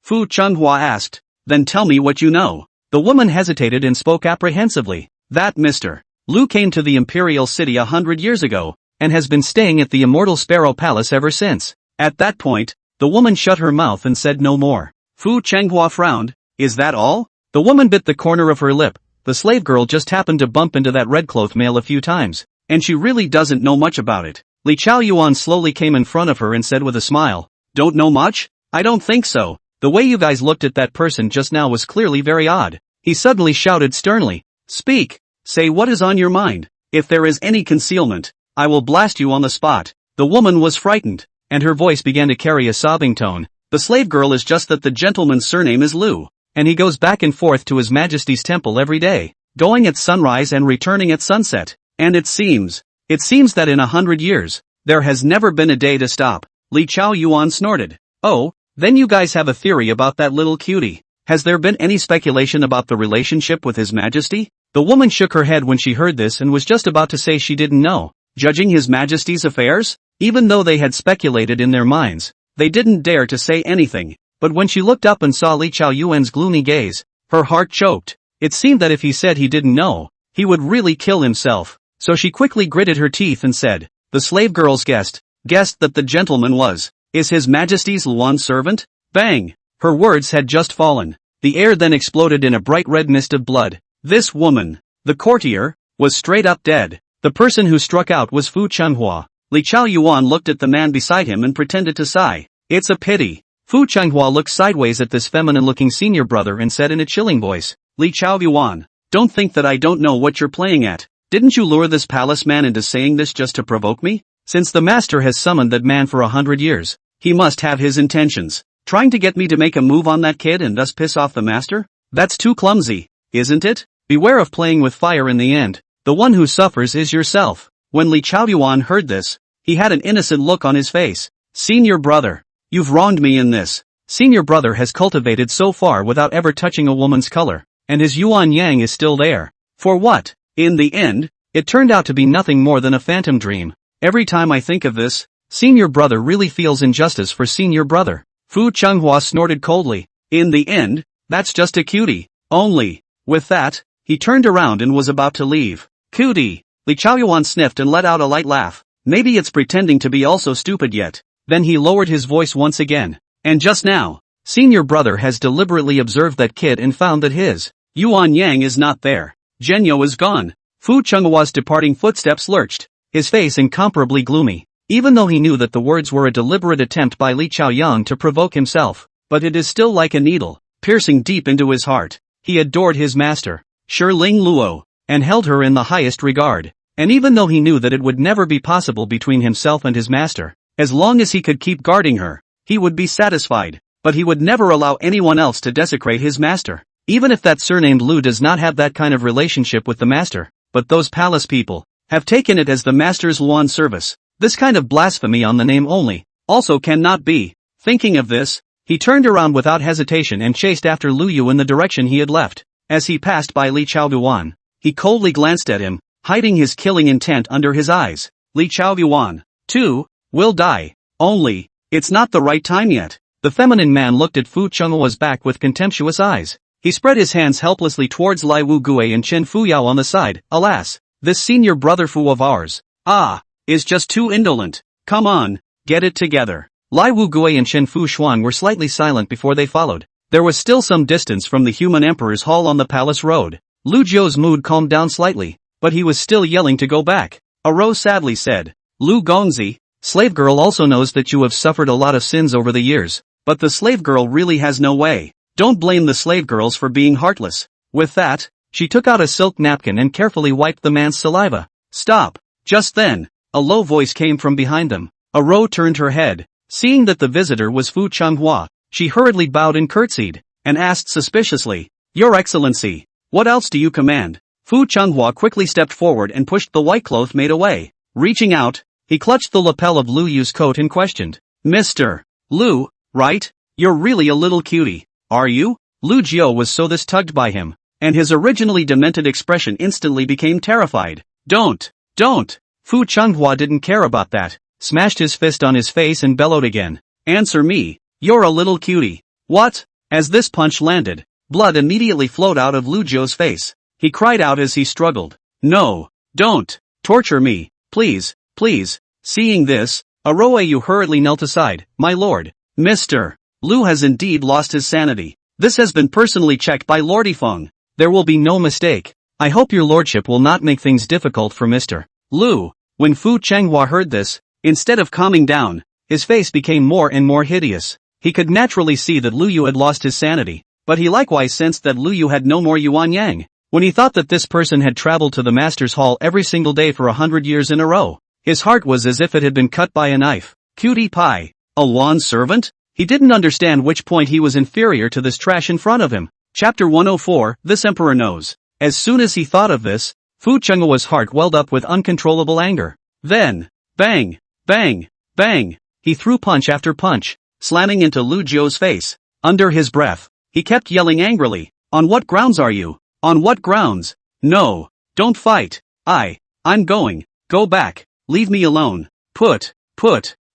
Fu Changhua asked, then tell me what you know. The woman hesitated and spoke apprehensively. That Mr. Lu came to the imperial city 100 years ago, and has been staying at the Immortal Sparrow Palace ever since. At that point, the woman shut her mouth and said no more. Fu Changhua frowned. Is that all? The woman bit the corner of her lip. The slave girl just happened to bump into that red-clothed male a few times, and she really doesn't know much about it. Li Chaoyuan slowly came in front of her and said with a smile, don't know much? I don't think so. The way you guys looked at that person just now was clearly very odd. He suddenly shouted sternly. Speak. Say what is on your mind. If there is any concealment, I will blast you on the spot. The woman was frightened, and her voice began to carry a sobbing tone. The slave girl is just that the gentleman's surname is Lu, and he goes back and forth to His Majesty's temple every day, going at sunrise and returning at sunset. And it seems that in 100 years, there has never been a day to stop. Li Chaoyuan snorted. Oh, then you guys have a theory about that little cutie. Has there been any speculation about the relationship with His Majesty? The woman shook her head when she heard this and was just about to say she didn't know. Judging His Majesty's affairs? Even though they had speculated in their minds, they didn't dare to say anything. But when she looked up and saw Li Chaoyuan's gloomy gaze, her heart choked. It seemed that if he said he didn't know, he would really kill himself. So she quickly gritted her teeth and said, the slave girl's guessed that the gentleman is His Majesty's Luan servant? Bang! Her words had just fallen. The air then exploded in a bright red mist of blood. This woman, the courtier, was straight up dead. The person who struck out was Fu Changhua. Li Chaoyuan looked at the man beside him and pretended to sigh. It's a pity. Fu Changhua looked sideways at this feminine-looking senior brother and said in a chilling voice, Li Chaoyuan, don't think that I don't know what you're playing at. Didn't you lure this palace man into saying this just to provoke me? Since the master has summoned that man for 100 years, he must have his intentions. Trying to get me to make a move on that kid and thus piss off the master? That's too clumsy, isn't it? Beware of playing with fire in the end. The one who suffers is yourself. When Li Chaoyuan heard this, he had an innocent look on his face. Senior brother, you've wronged me in this. Senior brother has cultivated so far without ever touching a woman's color, and his yuan yang is still there. For what? In the end, it turned out to be nothing more than a phantom dream. Every time I think of this, senior brother really feels injustice for senior brother. Fu Changhua snorted coldly. In the end, that's just a cutie. Only. With that, he turned around and was about to leave. Cutie. Li Chaoyuan sniffed and let out a light laugh. Maybe it's pretending to be also stupid yet. Then he lowered his voice once again. And just now, senior brother has deliberately observed that kid and found that his yuan yang is not there. Genyo is gone. Fu Chenghua's departing footsteps lurched, his face incomparably gloomy, even though he knew that the words were a deliberate attempt by Li Chaoyang to provoke himself. But it is still like a needle, piercing deep into his heart. He adored his master, Shiling Luo, and held her in the highest regard. And even though he knew that it would never be possible between himself and his master, as long as he could keep guarding her, he would be satisfied. But he would never allow anyone else to desecrate his master. Even if that surnamed Lu does not have that kind of relationship with the master, but those palace people have taken it as the master's Luan service. This kind of blasphemy on the name only also cannot be. Thinking of this, he turned around without hesitation and chased after Lu Yu in the direction he had left. As he passed by Li Chaoyuan, he coldly glanced at him, hiding his killing intent under his eyes. Li Chaoyuan, too, will die. Only, it's not the right time yet. The feminine man looked at Fu Chenghua's back with contemptuous eyes. He spread his hands helplessly towards Lai Wu Gui and Chen Fuyao on the side. Alas, this senior brother Fu of ours, is just too indolent. Come on, get it together. Lai Wu Gui and Chen Fu Xuan were slightly silent before they followed. There was still some distance from the human emperor's hall on the palace road. Lu Jiu's mood calmed down slightly, but he was still yelling to go back. Aro sadly said, Lu Gongzi, slave girl also knows that you have suffered a lot of sins over the years. But the slave girl really has no way. Don't blame the slave girls for being heartless. With that, she took out a silk napkin and carefully wiped the man's saliva. Stop. Just then, a low voice came from behind them. Aro turned her head. Seeing that the visitor was Fu Changhua, she hurriedly bowed and curtsied, and asked suspiciously, Your Excellency, what else do you command? Fu Changhua quickly stepped forward and pushed the white cloth maid away. Reaching out, he clutched the lapel of Lu Yu's coat and questioned, Mr. Lu, right? You're really a little cutie, are you? Lu Jiu was so tugged by him, and his originally demented expression instantly became terrified. Don't! Fu Changhua didn't care about that, smashed his fist on his face and bellowed again. Answer me, you're a little cutie. What? As this punch landed, blood immediately flowed out of Lu Jiu's face. He cried out as he struggled. No, don't, torture me, please. Seeing this, Aroayu hurriedly knelt aside. My lord, Mr. Lu has indeed lost his sanity. This has been personally checked by Lord Yifeng. There will be no mistake. I hope your lordship will not make things difficult for Mr. Lu. When Fu Changhua heard this, instead of calming down, his face became more and more hideous. He could naturally see that Lu Yu had lost his sanity, but he likewise sensed that Lu Yu had no more Yuan Yang. When he thought that this person had traveled to the master's hall every single day for 100 years in a row, his heart was as if it had been cut by a knife. Cutie pie. A Luan servant? He didn't understand which point he was inferior to this trash in front of him. Chapter 104, This Emperor Knows. As soon as he thought of this, Fu Chenghua's heart welled up with uncontrollable anger. Then, bang, bang, bang, he threw punch after punch, slamming into Lu Jiu's face. Under his breath, he kept yelling angrily, On what grounds are you? On what grounds? No, don't fight. I'm going. Go back. Leave me alone. Put.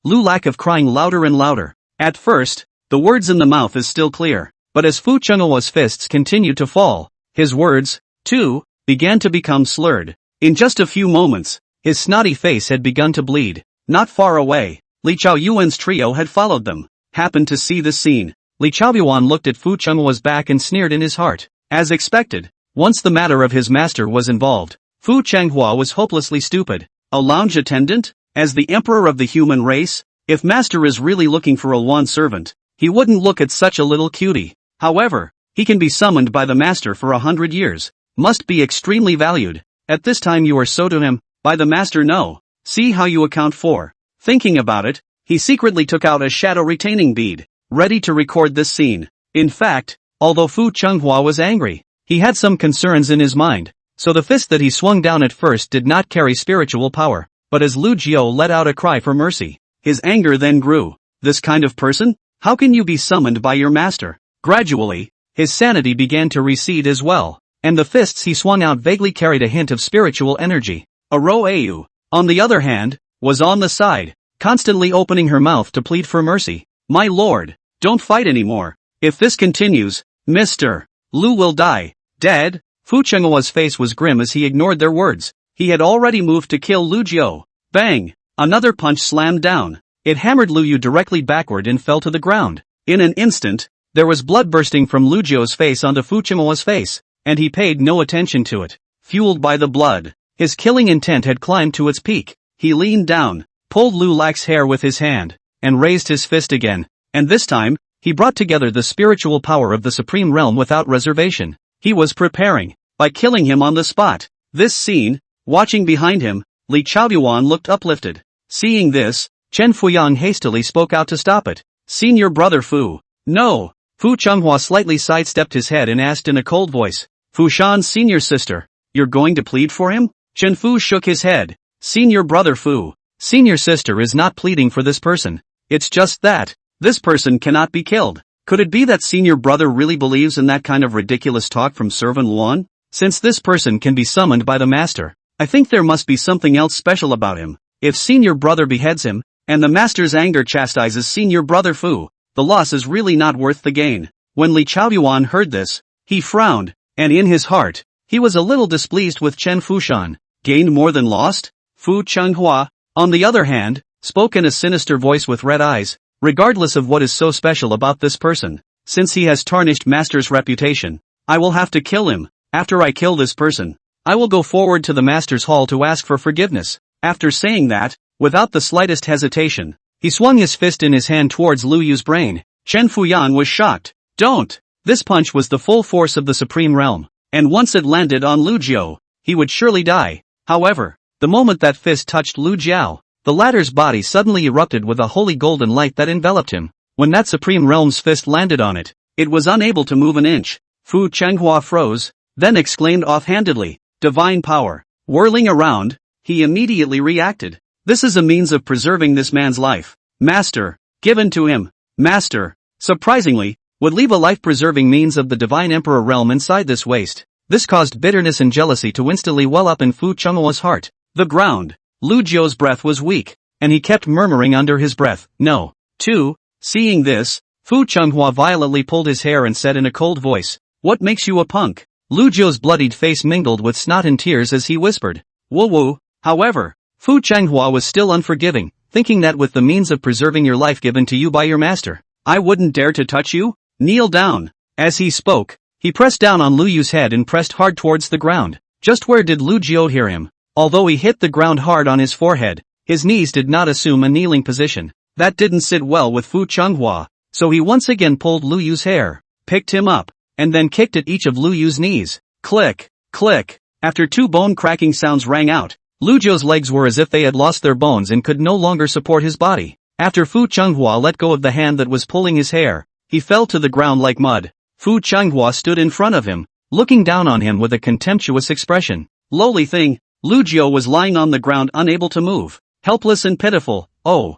Lu lack of crying louder and louder. At first, the words in the mouth is still clear, but as Fu Chenghua's fists continued to fall, his words, too, began to become slurred. In just a few moments, his snotty face had begun to bleed. Not far away, Li Chaoyuan's trio had followed them. Happened to see this scene. Li Chaoyuan looked at Fu Chenghua's back and sneered in his heart. As expected, once the matter of his master was involved, Fu Changhua was hopelessly stupid. A lounge attendant? As the emperor of the human race? If master is really looking for a Luan servant, he wouldn't look at such a little cutie. However, he can be summoned by the master for 100 years. Must be extremely valued. At this time you are so to him, by the master no. See how you account for. Thinking about it, he secretly took out a shadow retaining bead, ready to record this scene. In fact, although Fu Changhua was angry, he had some concerns in his mind, so the fist that he swung down at first did not carry spiritual power. But as Lu Jiu let out a cry for mercy, his anger then grew. This kind of person? How can you be summoned by your master? Gradually, his sanity began to recede as well, and the fists he swung out vaguely carried a hint of spiritual energy. Aroayu, on the other hand, was on the side, constantly opening her mouth to plead for mercy. My lord, don't fight anymore. If this continues, Mr. Lu will die. Dead? Fu Chenghua's face was grim as he ignored their words. He had already moved to kill Lu Jiu. Bang! Another punch slammed down. It hammered Lu Yu directly backward and fell to the ground. In an instant, there was blood bursting from Lu Jiu's face onto Fu Chenghua's face, and he paid no attention to it. Fueled by the blood, His killing intent had climbed to its peak. He leaned down, pulled Lu Lak's hair with his hand, and raised his fist again. And this time, he brought together the spiritual power of the Supreme Realm without reservation. He was preparing, by killing him on the spot. This scene, watching behind him, Li Chaoyuan looked uplifted. Seeing this, Chen Fuyang hastily spoke out to stop it. Senior brother Fu. No. Fu Changhua slightly sidestepped his head and asked in a cold voice. Fu Shan's senior sister. You're going to plead for him? Chen Fu shook his head. Senior brother Fu. Senior sister is not pleading for this person. It's just that, this person cannot be killed. Could it be that senior brother really believes in that kind of ridiculous talk from servant Luan? Since this person can be summoned by the master, I think there must be something else special about him. If senior brother beheads him, and the master's anger chastises senior brother Fu, the loss is really not worth the gain. When Li Chaoyuan heard this, he frowned, and in his heart, he was a little displeased with Chen Fushan. Gained more than lost? Fu Changhua, on the other hand, spoke in a sinister voice with red eyes. Regardless of what is so special about this person, since he has tarnished master's reputation, I will have to kill him. After I kill this person, I will go forward to the master's hall to ask for forgiveness. After saying that, without the slightest hesitation, he swung his fist in his hand towards Lu Yu's brain. Chen Fuyan was shocked. Don't! This punch was the full force of the Supreme Realm, and once it landed on Lu Jiao, he would surely die. However, the moment that fist touched Lu Jiao, the latter's body suddenly erupted with a holy golden light that enveloped him. When that Supreme Realm's fist landed on it, it was unable to move an inch. Fu Changhua froze, then exclaimed offhandedly, "Divine power!" Whirling around, he immediately reacted. This is a means of preserving this man's life. Master, given to him. Master, surprisingly, would leave a life-preserving means of the Divine Emperor realm inside this waste. This caused bitterness and jealousy to instantly well up in Fu Chenghua's heart. The ground. Lu Jiao's breath was weak, and he kept murmuring under his breath, "No." 2. Seeing this, Fu Changhua violently pulled his hair and said in a cold voice, "What makes you a punk?" Lu Jiao's bloodied face mingled with snot and tears as he whispered, "Woo woo." However, Fu Changhua was still unforgiving, thinking that with the means of preserving your life given to you by your master, I wouldn't dare to touch you? Kneel down. As he spoke, he pressed down on Lu Yu's head and pressed hard towards the ground. Just where did Lu Jiao hear him? Although he hit the ground hard on his forehead, his knees did not assume a kneeling position. That didn't sit well with Fu Changhua, so he once again pulled Lu Yu's hair, picked him up, and then kicked at each of Lu Yu's knees. Click, click. After 2 bone-cracking sounds rang out, Lu Jiao's legs were as if they had lost their bones and could no longer support his body. After Fu Changhua let go of the hand that was pulling his hair, he fell to the ground like mud. Fu Changhua stood in front of him, looking down on him with a contemptuous expression. Lowly thing, Lu Jiao was lying on the ground unable to move, helpless and pitiful. Oh,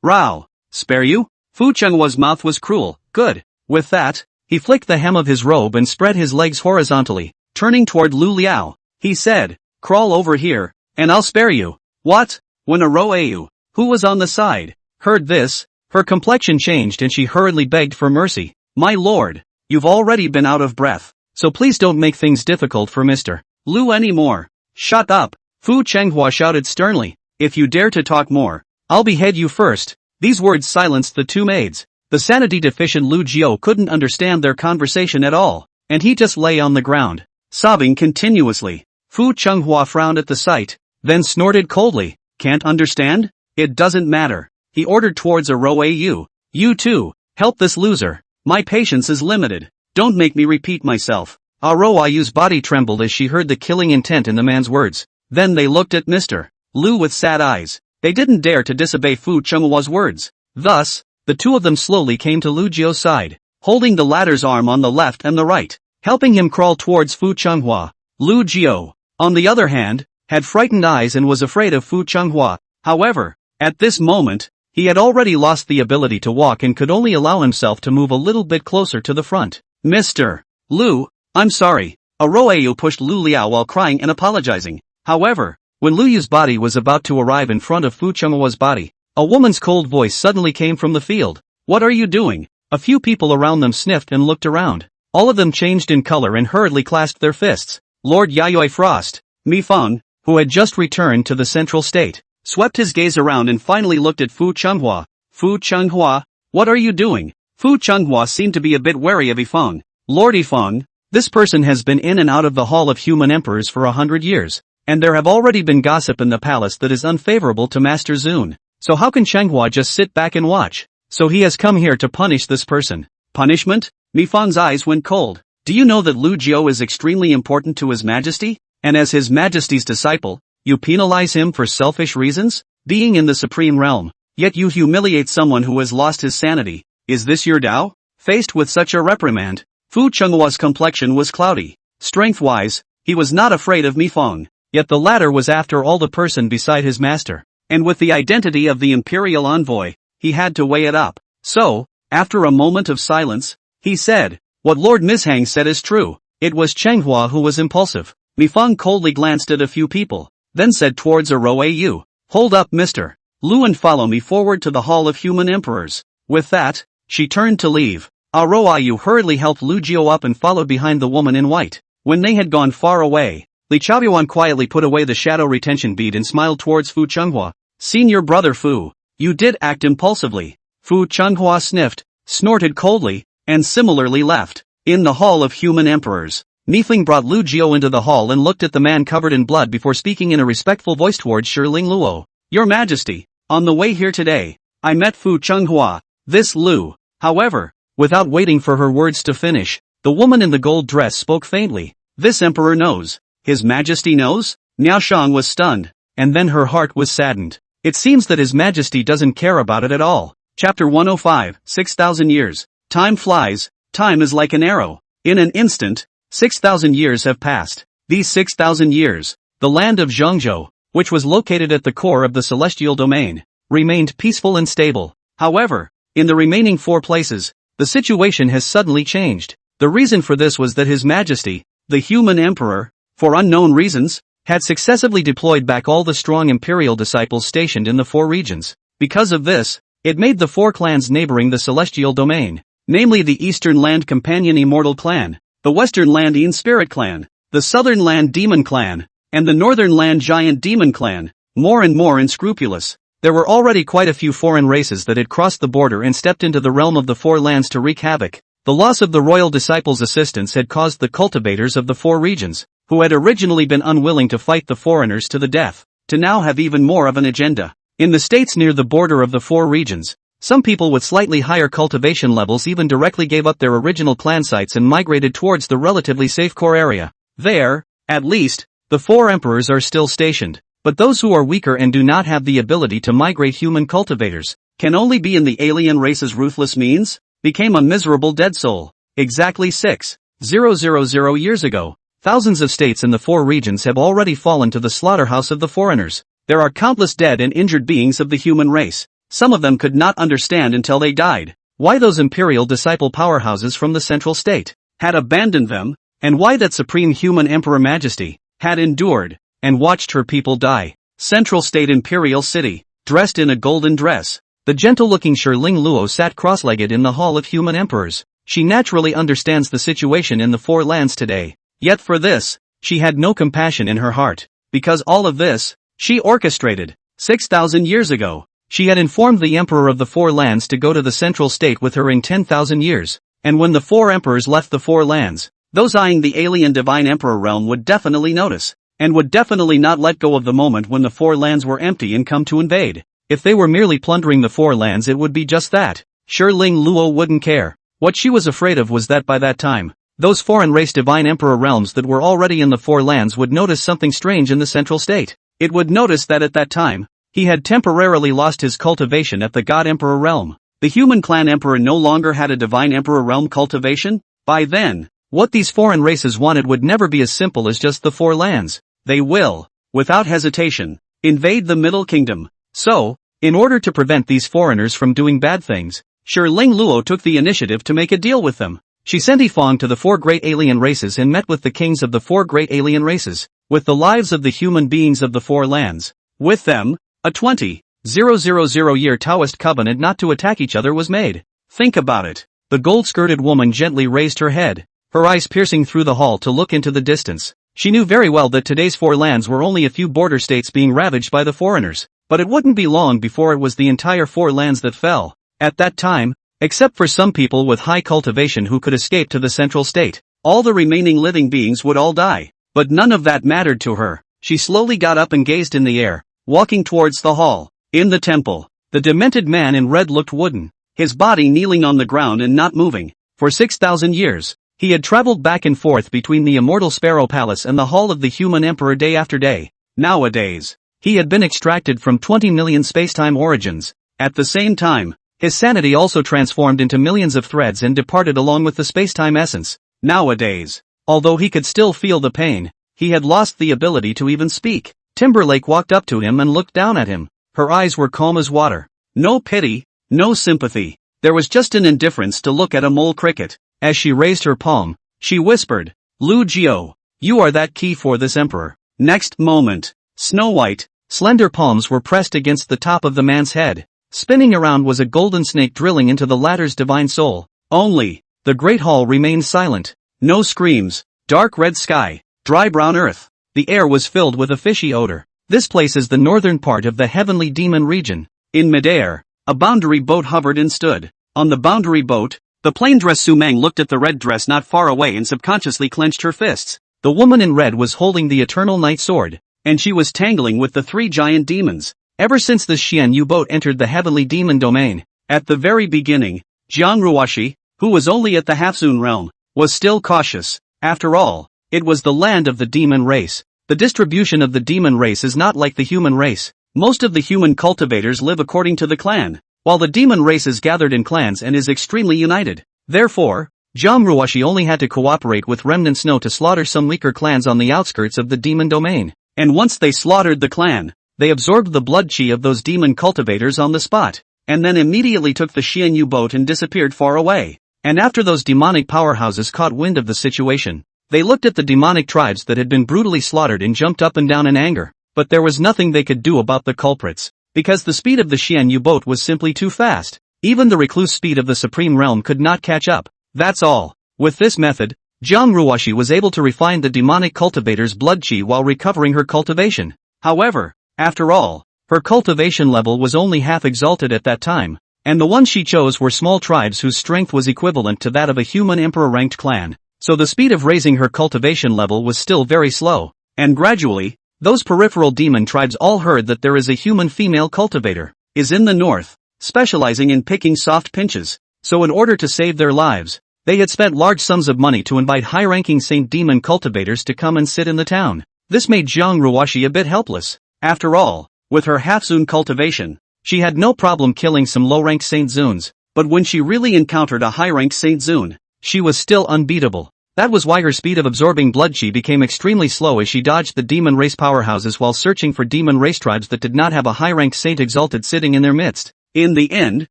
Rao, spare you? Fu Chenghua's mouth was cruel. Good. With that, he flicked the hem of his robe and spread his legs horizontally. Turning toward Lu Liao, he said, "Crawl over here, and I'll spare you." What? When Aroau, who was on the side, heard this, her complexion changed and she hurriedly begged for mercy. "My lord, you've already been out of breath, so please don't make things difficult for Mr. Lu anymore." "Shut up," Fu Changhua shouted sternly. "If you dare to talk more, I'll behead you first." These words silenced the 2 maids. The sanity-deficient Lu Jiao couldn't understand their conversation at all, and he just lay on the ground, sobbing continuously. Fu Changhua frowned at the sight, then snorted coldly. "Can't understand? It doesn't matter." He ordered towards Aroau. "You too, help this loser. My patience is limited. Don't make me repeat myself." Aroau's body trembled as she heard the killing intent in the man's words. Then they looked at Mr. Lu with sad eyes. They didn't dare to disobey Fu Chenghua's words. Thus, the 2 of them slowly came to Lu Jiao's side, holding the latter's arm on the left and the right, helping him crawl towards Fu Changhua. Lu Jiao, on the other hand, had frightened eyes and was afraid of Fu Changhua. However, at this moment, he had already lost the ability to walk and could only allow himself to move a little bit closer to the front. "Mr. Lu, I'm sorry." Aroau pushed Lu Liao while crying and apologizing. However, when Lu Yu's body was about to arrive in front of Fu Chenghua's body, a woman's cold voice suddenly came from the field. "What are you doing?" A few people around them sniffed and looked around. All of them changed in color and hurriedly clasped their fists. Lord Yayoi Frost, Mi Feng, who had just returned to the central state, swept his gaze around and finally looked at Fu Changhua. "Fu Changhua, what are you doing?" Fu Changhua seemed to be a bit wary of Yifeng. "Lord Yifeng, this person has been in and out of the Hall of Human Emperors for 100 years. and there have already been gossip in the palace that is unfavorable to Master Zun. So how can Changhua just sit back and watch? So he has come here to punish this person. Punishment? Mi Fang's eyes went cold. Do you know that Lu Jiao is extremely important to His Majesty? And as His Majesty's disciple, you penalize him for selfish reasons? Being in the supreme realm, yet you humiliate someone who has lost his sanity. Is this your Dao? Faced with such a reprimand, Fu Chenghua's complexion was cloudy. Strength-wise, he was not afraid of Mi Fang, yet the latter was after all the person beside his master. And with the identity of the imperial envoy, he had to weigh it up. So, after a moment of silence, he said, "What Lord Mishang said is true." It was Changhua who was impulsive. Mi Fang coldly glanced at a few people, then said towards Yu, "Hold up, mister. Lu and follow me forward to the Hall of Human Emperors." With that, she turned to leave. Yu hurriedly helped Lu Jiao up and followed behind the woman in white. When they had gone far away, Li Chaoyuan quietly put away the shadow retention bead and smiled towards Fu Changhua. "Senior brother Fu, you did act impulsively." Fu Changhua sniffed, snorted coldly, and similarly left. In the Hall of Human Emperors, Nifeng brought Lu Jiao into the hall and looked at the man covered in blood before speaking in a respectful voice towards Shiling Luo. "Your Majesty, on the way here today, I met Fu Changhua, this Lu." However, without waiting for her words to finish, the woman in the gold dress spoke faintly. "This emperor knows. His Majesty knows?" Miao Shang was stunned, and then her heart was saddened. It seems that His Majesty doesn't care about it at all. Chapter 105, 6,000 years. Time flies, time is like an arrow. In an instant, 6,000 years have passed. These 6,000 years, the land of Zhengzhou, which was located at the core of the celestial domain, remained peaceful and stable. However, in the remaining 4 places, the situation has suddenly changed. The reason for this was that His Majesty, the human emperor, for unknown reasons, had successively deployed back all the strong imperial disciples stationed in the 4 regions. Because of this, it made the 4 clans neighboring the celestial domain, namely the Eastern Land Companion Immortal Clan, the Western Land Ean Spirit Clan, the Southern Land Demon Clan, and the Northern Land Giant Demon Clan, more and more unscrupulous. There were already quite a few foreign races that had crossed the border and stepped into the realm of the 4 lands to wreak havoc. The loss of the royal disciples' assistance had caused the cultivators of the 4 regions, who had originally been unwilling to fight the foreigners to the death, to now have even more of an agenda. In the states near the border of the 4 regions, some people with slightly higher cultivation levels even directly gave up their original clan sites and migrated towards the relatively safe core area. There, at least, the 4 emperors are still stationed, but those who are weaker and do not have the ability to migrate human cultivators, can only be in the alien race's ruthless means, became a miserable dead soul. Exactly 6,000 years ago, thousands of states in the 4 regions have already fallen to the slaughterhouse of the foreigners. There are countless dead and injured beings of the human race. Some of them could not understand until they died why those imperial disciple powerhouses from the central state had abandoned them, and why that supreme human emperor majesty had endured and watched her people die. Central State Imperial City, dressed in a golden dress, the gentle-looking Shiling Luo sat cross-legged in the Hall of Human Emperors. She naturally understands the situation in the 4 lands today. Yet for this, she had no compassion in her heart, because all of this, she orchestrated. 6,000 years ago, she had informed the emperor of the 4 lands to go to the central state with her in 10,000 years, and when the 4 emperors left the 4 lands, those eyeing the alien divine emperor realm would definitely notice, and would definitely not let go of the moment when the 4 lands were empty and come to invade. If they were merely plundering the 4 lands, it would be just that. Shiling Luo wouldn't care. What she was afraid of was that by that time, those foreign race divine emperor realms that were already in the 4 lands would notice something strange in the central state. It would notice that at that time, he had temporarily lost his cultivation at the God Emperor realm. The human clan emperor no longer had a divine emperor realm cultivation. By then, what these foreign races wanted would never be as simple as just the 4 lands. They will, without hesitation, invade the Middle Kingdom. So, in order to prevent these foreigners from doing bad things, Shiling Luo took the initiative to make a deal with them. She sent Yifang to the 4 great alien races and met with the kings of the 4 great alien races, with the lives of the human beings of the 4 lands. With them, a 20,000-year Taoist covenant not to attack each other was made. Think about it. The gold-skirted woman gently raised her head, her eyes piercing through the hall to look into the distance. She knew very well that today's 4 lands were only a few border states being ravaged by the foreigners, but it wouldn't be long before it was the entire 4 lands that fell. At that time, except for some people with high cultivation who could escape to the central state, all the remaining living beings would all die. But none of that mattered to her. She slowly got up and gazed in the air, walking towards the hall. In the temple, the demented man in red looked wooden, his body kneeling on the ground and not moving. For 6,000 years, he had traveled back and forth between the immortal Sparrow Palace and the Hall of the Human Emperor day after day. Nowadays, he had been extracted from 20 million spacetime origins. At the same time, his sanity also transformed into millions of threads and departed along with the spacetime essence. Nowadays, although he could still feel the pain, he had lost the ability to even speak. Timberlake walked up to him and looked down at him. Her eyes were calm as water. No pity, no sympathy. There was just an indifference to look at a mole cricket. As she raised her palm, she whispered, "Lu Jiao, you are that key for this emperor." Next moment, snow-white, slender palms were pressed against the top of the man's head. Spinning around was a golden snake drilling into the latter's divine soul. Only, the great hall remained silent. No screams, dark red sky, dry brown earth. The air was filled with a fishy odor. This place is the northern part of the heavenly demon region. In midair, a boundary boat hovered and stood. On the boundary boat, the plain dress Su Meng looked at the red dress not far away and subconsciously clenched her fists. The woman in red was holding the eternal night sword, and she was tangling with the three giant demons. Ever since the Xian Yu boat entered the heavenly demon domain, at the very beginning, Jiang Ruoxi, who was only at the Half-Zun realm, was still cautious. After all, it was the land of the demon race. The distribution of the demon race is not like the human race. Most of the human cultivators live according to the clan, while the demon race is gathered in clans and is extremely united. Therefore, Jiang Ruoxi only had to cooperate with Remnant Snow to slaughter some weaker clans on the outskirts of the demon domain. And once they slaughtered the clan, they absorbed the blood chi of those demon cultivators on the spot, and then immediately took the Xian Yu boat and disappeared far away. And after those demonic powerhouses caught wind of the situation, they looked at the demonic tribes that had been brutally slaughtered and jumped up and down in anger. But there was nothing they could do about the culprits, because the speed of the Xian Yu boat was simply too fast. Even the recluse speed of the Supreme Realm could not catch up. That's all. With this method, Jiang Ruoxi was able to refine the demonic cultivator's blood chi while recovering her cultivation. However, after all, her cultivation level was only half exalted at that time, and the ones she chose were small tribes whose strength was equivalent to that of a human emperor-ranked clan, so the speed of raising her cultivation level was still very slow, and gradually, those peripheral demon tribes all heard that there is a human female cultivator, is in the north, specializing in picking soft pinches, so in order to save their lives, they had spent large sums of money to invite high-ranking saint demon cultivators to come and sit in the town. This made Jiang Ruoxi a bit helpless. After all, with her Half-Zun cultivation, she had no problem killing some low-ranked Saint Zuns, but when she really encountered a high-ranked Saint Zun, she was still unbeatable. That was why her speed of absorbing blood chi became extremely slow as she dodged the demon race powerhouses while searching for demon race tribes that did not have a high-ranked Saint Exalted sitting in their midst. In the end,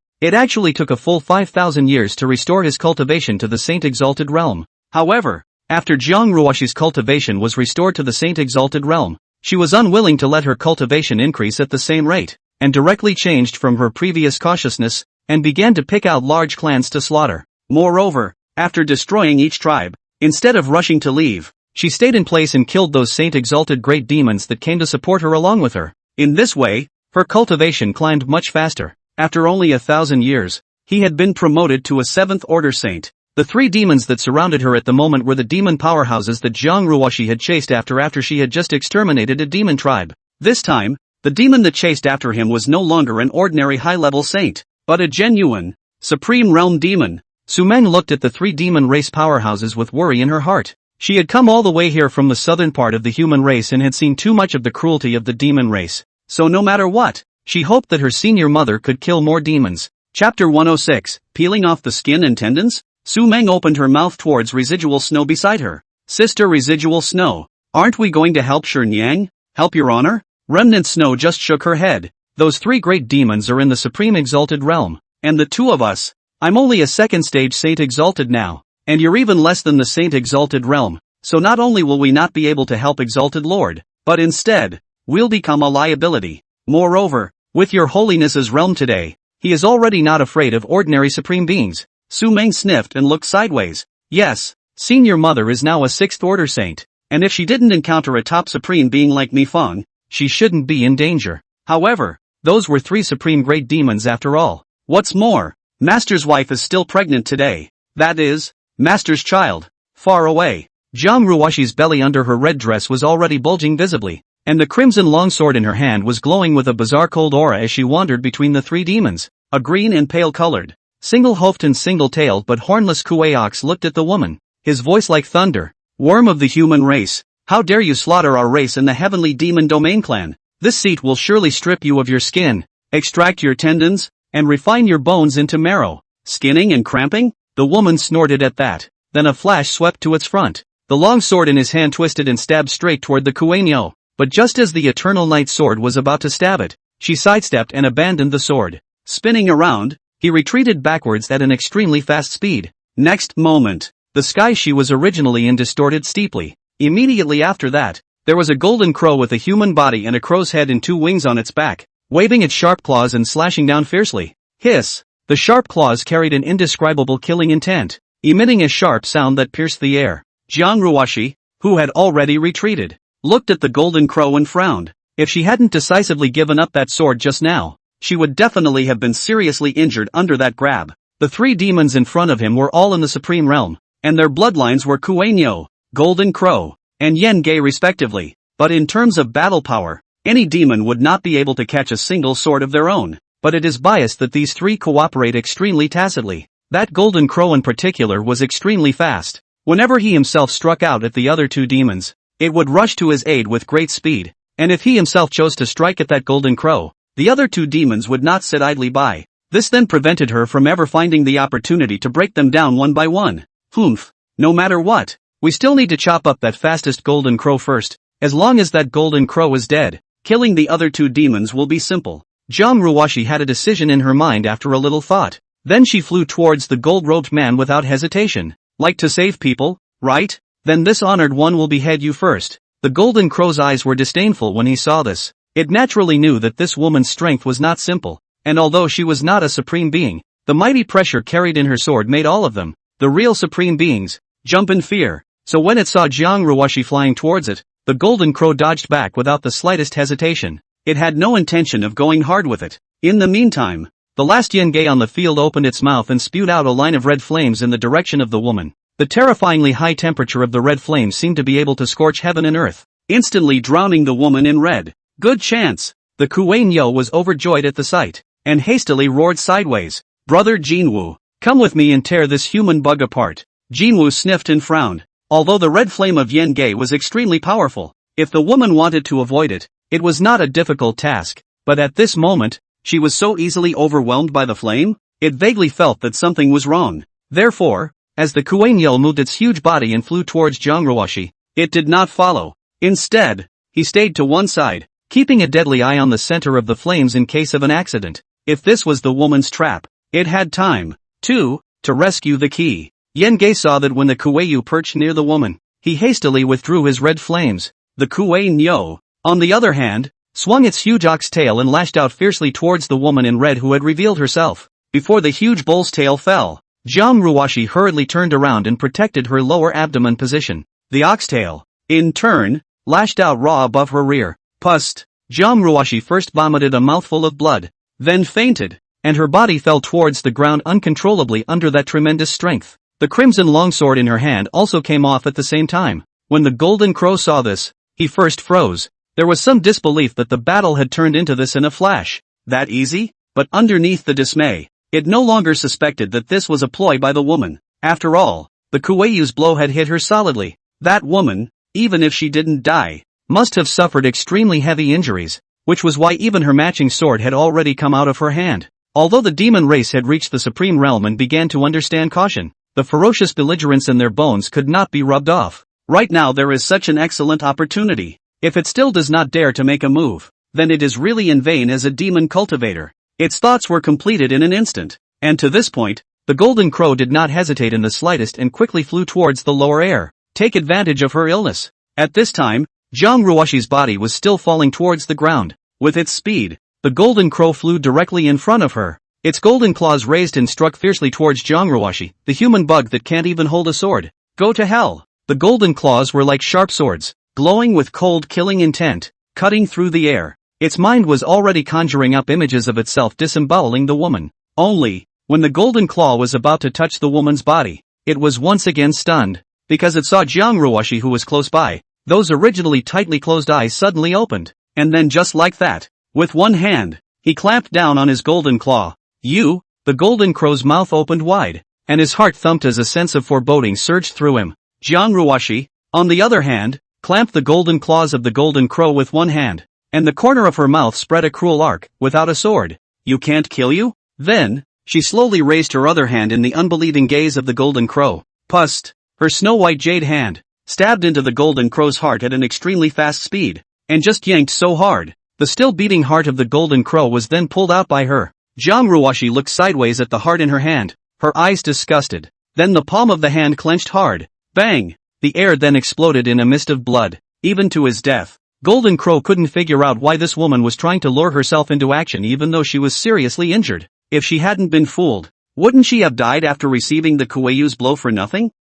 it actually took a full 5,000 years to restore his cultivation to the Saint Exalted realm. However, after Jiang Ruoxi's cultivation was restored to the Saint Exalted realm, she was unwilling to let her cultivation increase at the same rate, and directly changed from her previous cautiousness, and began to pick out large clans to slaughter. Moreover, after destroying each tribe, instead of rushing to leave, she stayed in place and killed those Saint Exalted great demons that came to support her along with her. In this way, her cultivation climbed much faster. After only 1,000 years, he had been promoted to a 7th order saint. The three demons that surrounded her at the moment were the demon powerhouses that Jiang Ruoxi had chased after she had just exterminated a demon tribe. This time, the demon that chased after him was no longer an ordinary high-level saint, but a genuine, supreme realm demon. Su Meng looked at the three demon race powerhouses with worry in her heart. She had come all the way here from the southern part of the human race and had seen too much of the cruelty of the demon race. So no matter what, she hoped that her senior mother could kill more demons. Chapter 106, Peeling Off the Skin and Tendons? Su Meng opened her mouth towards Residual Snow beside her. Sister Residual Snow, aren't we going to help Shernyan? Help your honor? Remnant Snow just shook her head. Those three great demons are in the Supreme Exalted realm, and the two of us, I'm only a second stage Saint Exalted now, and you're even less than the Saint Exalted realm, so not only will we not be able to help Exalted Lord, but instead, we'll become a liability. Moreover, with your holiness's realm today, he is already not afraid of ordinary supreme beings. Su Meng sniffed and looked sideways. Yes, senior mother is now a 6th order saint, and if she didn't encounter a top supreme being like Mi Feng, she shouldn't be in danger. However, those were three supreme great demons after all. What's more, Master's wife is still pregnant today. That is, Master's child. Far away, Jiang Ruoxi's belly under her red dress was already bulging visibly. and the crimson longsword in her hand was glowing with a bizarre cold aura as she wandered between the three demons, a green and pale-colored, single-hoofed and single-tailed but hornless Kuei ox looked at the woman, his voice like thunder. Worm of the human race, how dare you slaughter our race in the heavenly demon domain clan? This seat will surely strip you of your skin, extract your tendons, and refine your bones into marrow. Skinning and cramping? The woman snorted at that. Then a flash swept to its front. The long sword in his hand twisted and stabbed straight toward the Kuei-nyo. But just as the Eternal Knight's sword was about to stab it, she sidestepped and abandoned the sword. Spinning around, he retreated backwards at an extremely fast speed. Next moment, the sky she was originally in distorted steeply. Immediately after that, there was a golden crow with a human body and a crow's head and two wings on its back, waving its sharp claws and slashing down fiercely. Hiss! The sharp claws carried an indescribable killing intent, emitting a sharp sound that pierced the air. Jiang Ruoshi, who had already retreated, looked at the golden crow and frowned. If she hadn't decisively given up that sword just now, she would definitely have been seriously injured under that grab. The three demons in front of him were all in the Supreme Realm, and their bloodlines were Kuei-nyo, Golden Crow, and Yen-Gei respectively. But in terms of battle power, any demon would not be able to catch a single sword of their own. But it is biased that these three cooperate extremely tacitly. That Golden Crow in particular was extremely fast. Whenever he himself struck out at the other two demons, it would rush to his aid with great speed, and if he himself chose to strike at that Golden Crow, the other two demons would not sit idly by. This then prevented her from ever finding the opportunity to break them down one by one. Humph. No matter what, we still need to chop up that fastest Golden Crow first. As long as that Golden Crow is dead, killing the other two demons will be simple. Jiang Ruoshi had a decision in her mind after a little thought. Then she flew towards the gold-robed man without hesitation. Like to save people, right? Then this honored one will behead you first. The Golden Crow's eyes were disdainful when he saw this. It naturally knew that this woman's strength was not simple, and although she was not a supreme being, the mighty pressure carried in her sword made all of them, the real supreme beings, jump in fear. So when it saw Jiang Ruoshi flying towards it, the Golden Crow dodged back without the slightest hesitation. It had no intention of going hard with it. In the meantime, the last Yen-Gei on the field opened its mouth and spewed out a line of red flames in the direction of the woman. The terrifyingly high temperature of the red flames seemed to be able to scorch heaven and earth, instantly drowning the woman in red. Good chance! The Kuei-nyo was overjoyed at the sight, and hastily roared sideways. Brother Jinwoo, come with me and tear this human bug apart. Jinwoo sniffed and frowned. Although the red flame of Yen-Gei was extremely powerful, if the woman wanted to avoid it, it was not a difficult task, but at this moment, she was so easily overwhelmed by the flame, it vaguely felt that something was wrong. Therefore, as the Kuei-nyo moved its huge body and flew towards Jiang Ruoshi, it did not follow. Instead, he stayed to one side, keeping a deadly eye on the center of the flames in case of an accident. If this was the woman's trap, it had time, too, to rescue the key. Yen-Gei saw that when the Kuei-yu perched near the woman, he hastily withdrew his red flames. The Kuei-nyo, on the other hand, swung its huge ox tail and lashed out fiercely towards the woman in red who had revealed herself. Before the huge bull's tail fell, Jiang Ruoshi hurriedly turned around and protected her lower abdomen position. The oxtail, in turn, lashed out raw above her rear. Pust! Jiang Ruoshi first vomited a mouthful of blood, then fainted, and her body fell towards the ground uncontrollably under that tremendous strength. The crimson longsword in her hand also came off at the same time. When the Golden Crow saw this, he first froze. There was some disbelief that the battle had turned into this in a flash. That easy? But underneath the dismay, it no longer suspected that this was a ploy by the woman. After all, the Kuei-yu's blow had hit her solidly. That woman, even if she didn't die, must have suffered extremely heavy injuries, which was why even her matching sword had already come out of her hand. Although the demon race had reached the Supreme Realm and began to understand caution, the ferocious belligerence in their bones could not be rubbed off. Right now there is such an excellent opportunity. If it still does not dare to make a move, then it is really in vain as a demon cultivator. Its thoughts were completed in an instant, and to this point, the Golden Crow did not hesitate in the slightest and quickly flew towards the lower air. Take advantage of her illness. At this time, Jiang Ruoshi's body was still falling towards the ground. With its speed, the Golden Crow flew directly in front of her. Its golden claws raised and struck fiercely towards Jiang Ruoshi, the human bug that can't even hold a sword. Go to hell! The golden claws were like sharp swords, glowing with cold killing intent, cutting through the air. Its mind was already conjuring up images of itself disemboweling the woman. Only, when the golden claw was about to touch the woman's body, it was once again stunned, because it saw Jiang Ruoshi who was close by. those originally tightly closed eyes suddenly opened, and then just like that, with one hand, he clamped down on his golden claw. The golden crow's mouth opened wide, and his heart thumped as a sense of foreboding surged through him. Jiang Ruoshi, on the other hand, clamped the golden claws of the golden crow with one hand, and the corner of her mouth spread a cruel arc, without a sword. You can't kill you? Then, she slowly raised her other hand in the unbelieving gaze of the golden crow. Pust! Her snow-white jade hand stabbed into the golden crow's heart at an extremely fast speed, and just yanked so hard, the still beating heart of the golden crow was then pulled out by her. Jiang Ruoshi looked sideways at the heart in her hand, her eyes disgusted. Then the palm of the hand clenched hard. Bang! The air then exploded in a mist of blood, even to his death. Golden Crow couldn't figure out why this woman was trying to lure herself into action even though she was seriously injured. If she hadn't been fooled, wouldn't she have died after receiving the Kueiyu's blow for nothing?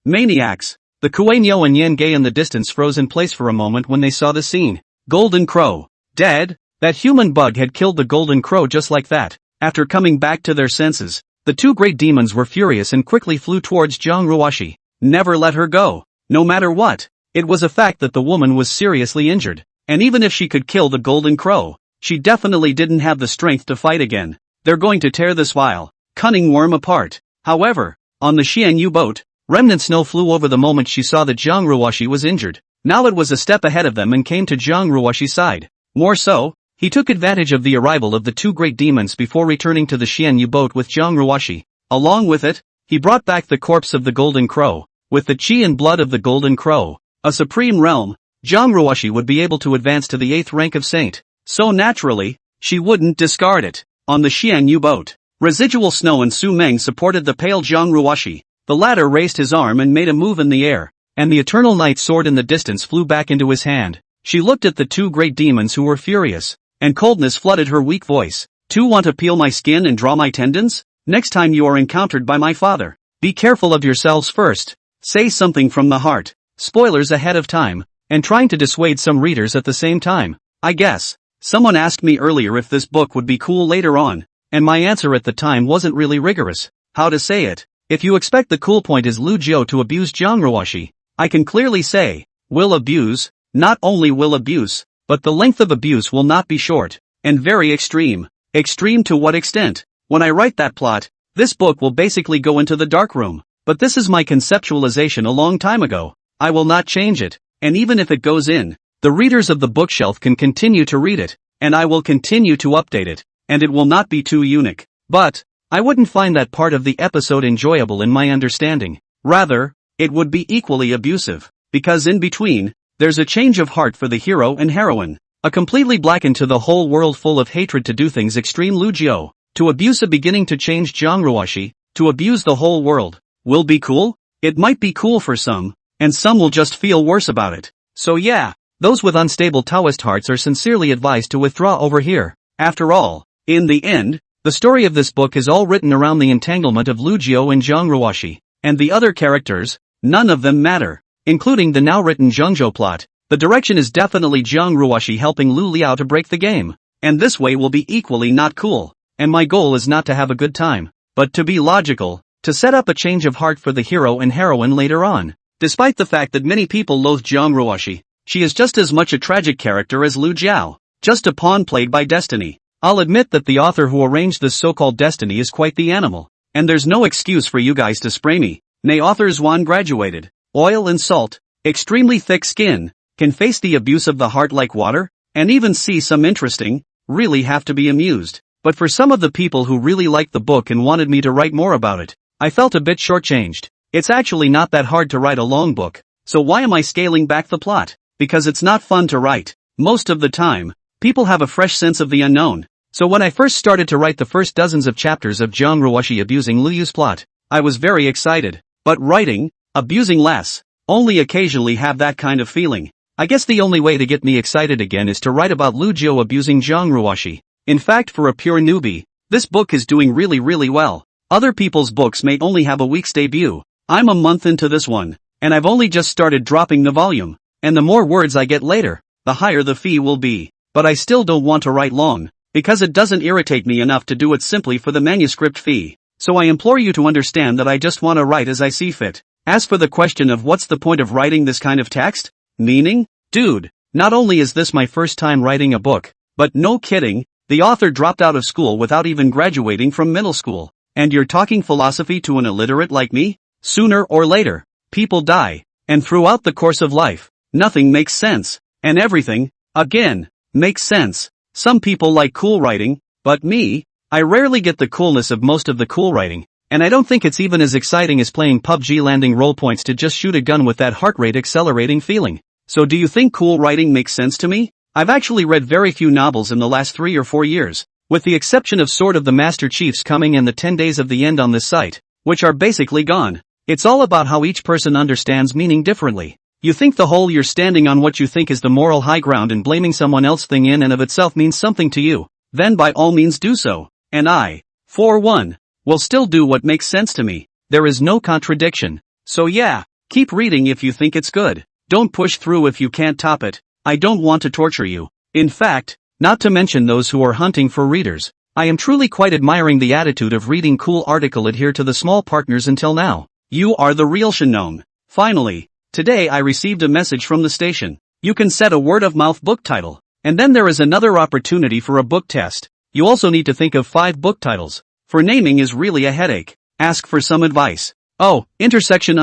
Maniacs! The Kuei-nyo and Yen-gei in the distance froze in place for a moment when they saw the scene. Golden Crow. Dead? That human bug had killed the Golden Crow just like that. After coming back to their senses, the two great demons were furious and quickly flew towards Jiang Ruoshi. Never let her go. No matter what. It was a fact that the woman was seriously injured, and even if she could kill the Golden Crow, she definitely didn't have the strength to fight again. They're going to tear this vile, cunning worm apart. However, on the Xianyu boat, remnant snow flew over the moment she saw that Jiang Ruoshi was injured. Now it was a step ahead of them and came to Jiang Ruoshi's side. More so, he took advantage of the arrival of the two great demons before returning to the Xianyu boat with Jiang Ruoshi. Along with it, he brought back the corpse of the Golden Crow. With the chi and blood of the Golden Crow, a supreme realm, Jiang Ruoshi would be able to advance to the 8th rank of saint. So naturally, she wouldn't discard it. On the Xianyu boat, residual snow and Su Meng supported the pale Jiang Ruoshi. The latter raised his arm and made a move in the air, and the Eternal Night sword in the distance flew back into his hand. She looked at the two great demons who were furious, and coldness flooded her weak voice. "Do want to peel my skin and draw my tendons? Next time you are encountered by my father, be careful of yourselves first. Say something from the heart." Spoilers ahead of time, and trying to dissuade some readers at the same time. I guess. Someone asked me earlier if this book would be cool later on, and my answer at the time wasn't really rigorous. How to say it? If you expect the cool point is Lu Jiu to abuse Jiang Ruoshi, I can clearly say, will abuse. Not only will abuse, but the length of abuse will not be short, and very extreme. Extreme to what extent? When I write that plot, this book will basically go into the dark room. But this is my conceptualization a long time ago. I will not change it, and even if it goes in, the readers of the bookshelf can continue to read it, and I will continue to update it, and it will not be too unique. But, I wouldn't find that part of the episode enjoyable in my understanding. Rather, it would be equally abusive, because in between, there's a change of heart for the hero and heroine. A completely blackened to the whole world full of hatred to do things extreme Lu Jiu, to abuse a beginning to change Jiang Ruoshi, to abuse the whole world. Will be cool? It might be cool for some, and some will just feel worse about it. So yeah, those with unstable Taoist hearts are sincerely advised to withdraw over here. After all, in the end, the story of this book is all written around the entanglement of Lu Jiu and Jiang Ruoshi, and the other characters, none of them matter, including the now written Zhengzhou plot. The direction is definitely Jiang Ruoshi helping Lu Liao to break the game, and this way will be equally not cool, and my goal is not to have a good time, but to be logical, to set up a change of heart for the hero and heroine later on. Despite the fact that many people loathe Jiang Ruoshi, she is just as much a tragic character as Lu Jiao, just a pawn played by destiny. I'll admit that the author who arranged this so-called destiny is quite the animal, and there's no excuse for you guys to spray me. Nay, author Zwan graduated, oil and salt, extremely thick skin, can face the abuse of the heart like water, and even see some interesting, really have to be amused. But for some of the people who really liked the book and wanted me to write more about it, I felt a bit shortchanged. It's actually not that hard to write a long book, so why am I scaling back the plot? Because it's not fun to write. Most of the time, people have a fresh sense of the unknown. So when I first started to write the first dozens of chapters of Jiang Ruoshi abusing Lu Yu's plot, I was very excited. But writing, abusing less, only occasionally have that kind of feeling. I guess the only way to get me excited again is to write about Lu Jiu abusing Jiang Ruoshi. In fact, for a pure newbie, this book is doing really well. Other people's books may only have a week's debut. I'm a month into this one, and I've only just started dropping the volume, and the more words I get later, the higher the fee will be. But I still don't want to write long, because it doesn't irritate me enough to do it simply for the manuscript fee. So I implore you to understand that I just want to write as I see fit. As for the question of what's the point of writing this kind of text, Meaning? Dude, not only is this my first time writing a book, but no kidding, the author dropped out of school without even graduating from middle school. And you're talking philosophy to an illiterate like me? Sooner or later, people die. And throughout the course of life, nothing makes sense. And everything, again, makes sense. Some people like cool writing, but me, I rarely get the coolness of most of the cool writing. And I don't think it's even as exciting as playing PUBG landing roll points to just shoot a gun with that heart rate accelerating feeling. So do you think cool writing makes sense to me? I've actually read very few novels in the last 3 or 4 years, with the exception of Sword of the Master Chief's Coming and the 10 Days of the End on this site, which are basically gone. It's all about how each person understands meaning differently. You think the whole you're standing on what you think is the moral high ground and blaming someone else thing in and of itself means something to you, then by all means do so. And I, for one, will still do what makes sense to me. There is no contradiction. So yeah, keep reading if you think it's good. Don't push through if you can't top it. I don't want to torture you. In fact, not to mention those who are hunting for readers. I am truly quite admiring the attitude of reading cool article adhere to the small partners until now. You are the real Shinnon. Finally, today I received a message from the station. You can set a word-of-mouth book title. And then there is another opportunity for a book test. You also need to think of 5 book titles. For naming is really a headache. Ask for some advice. Oh, intersection.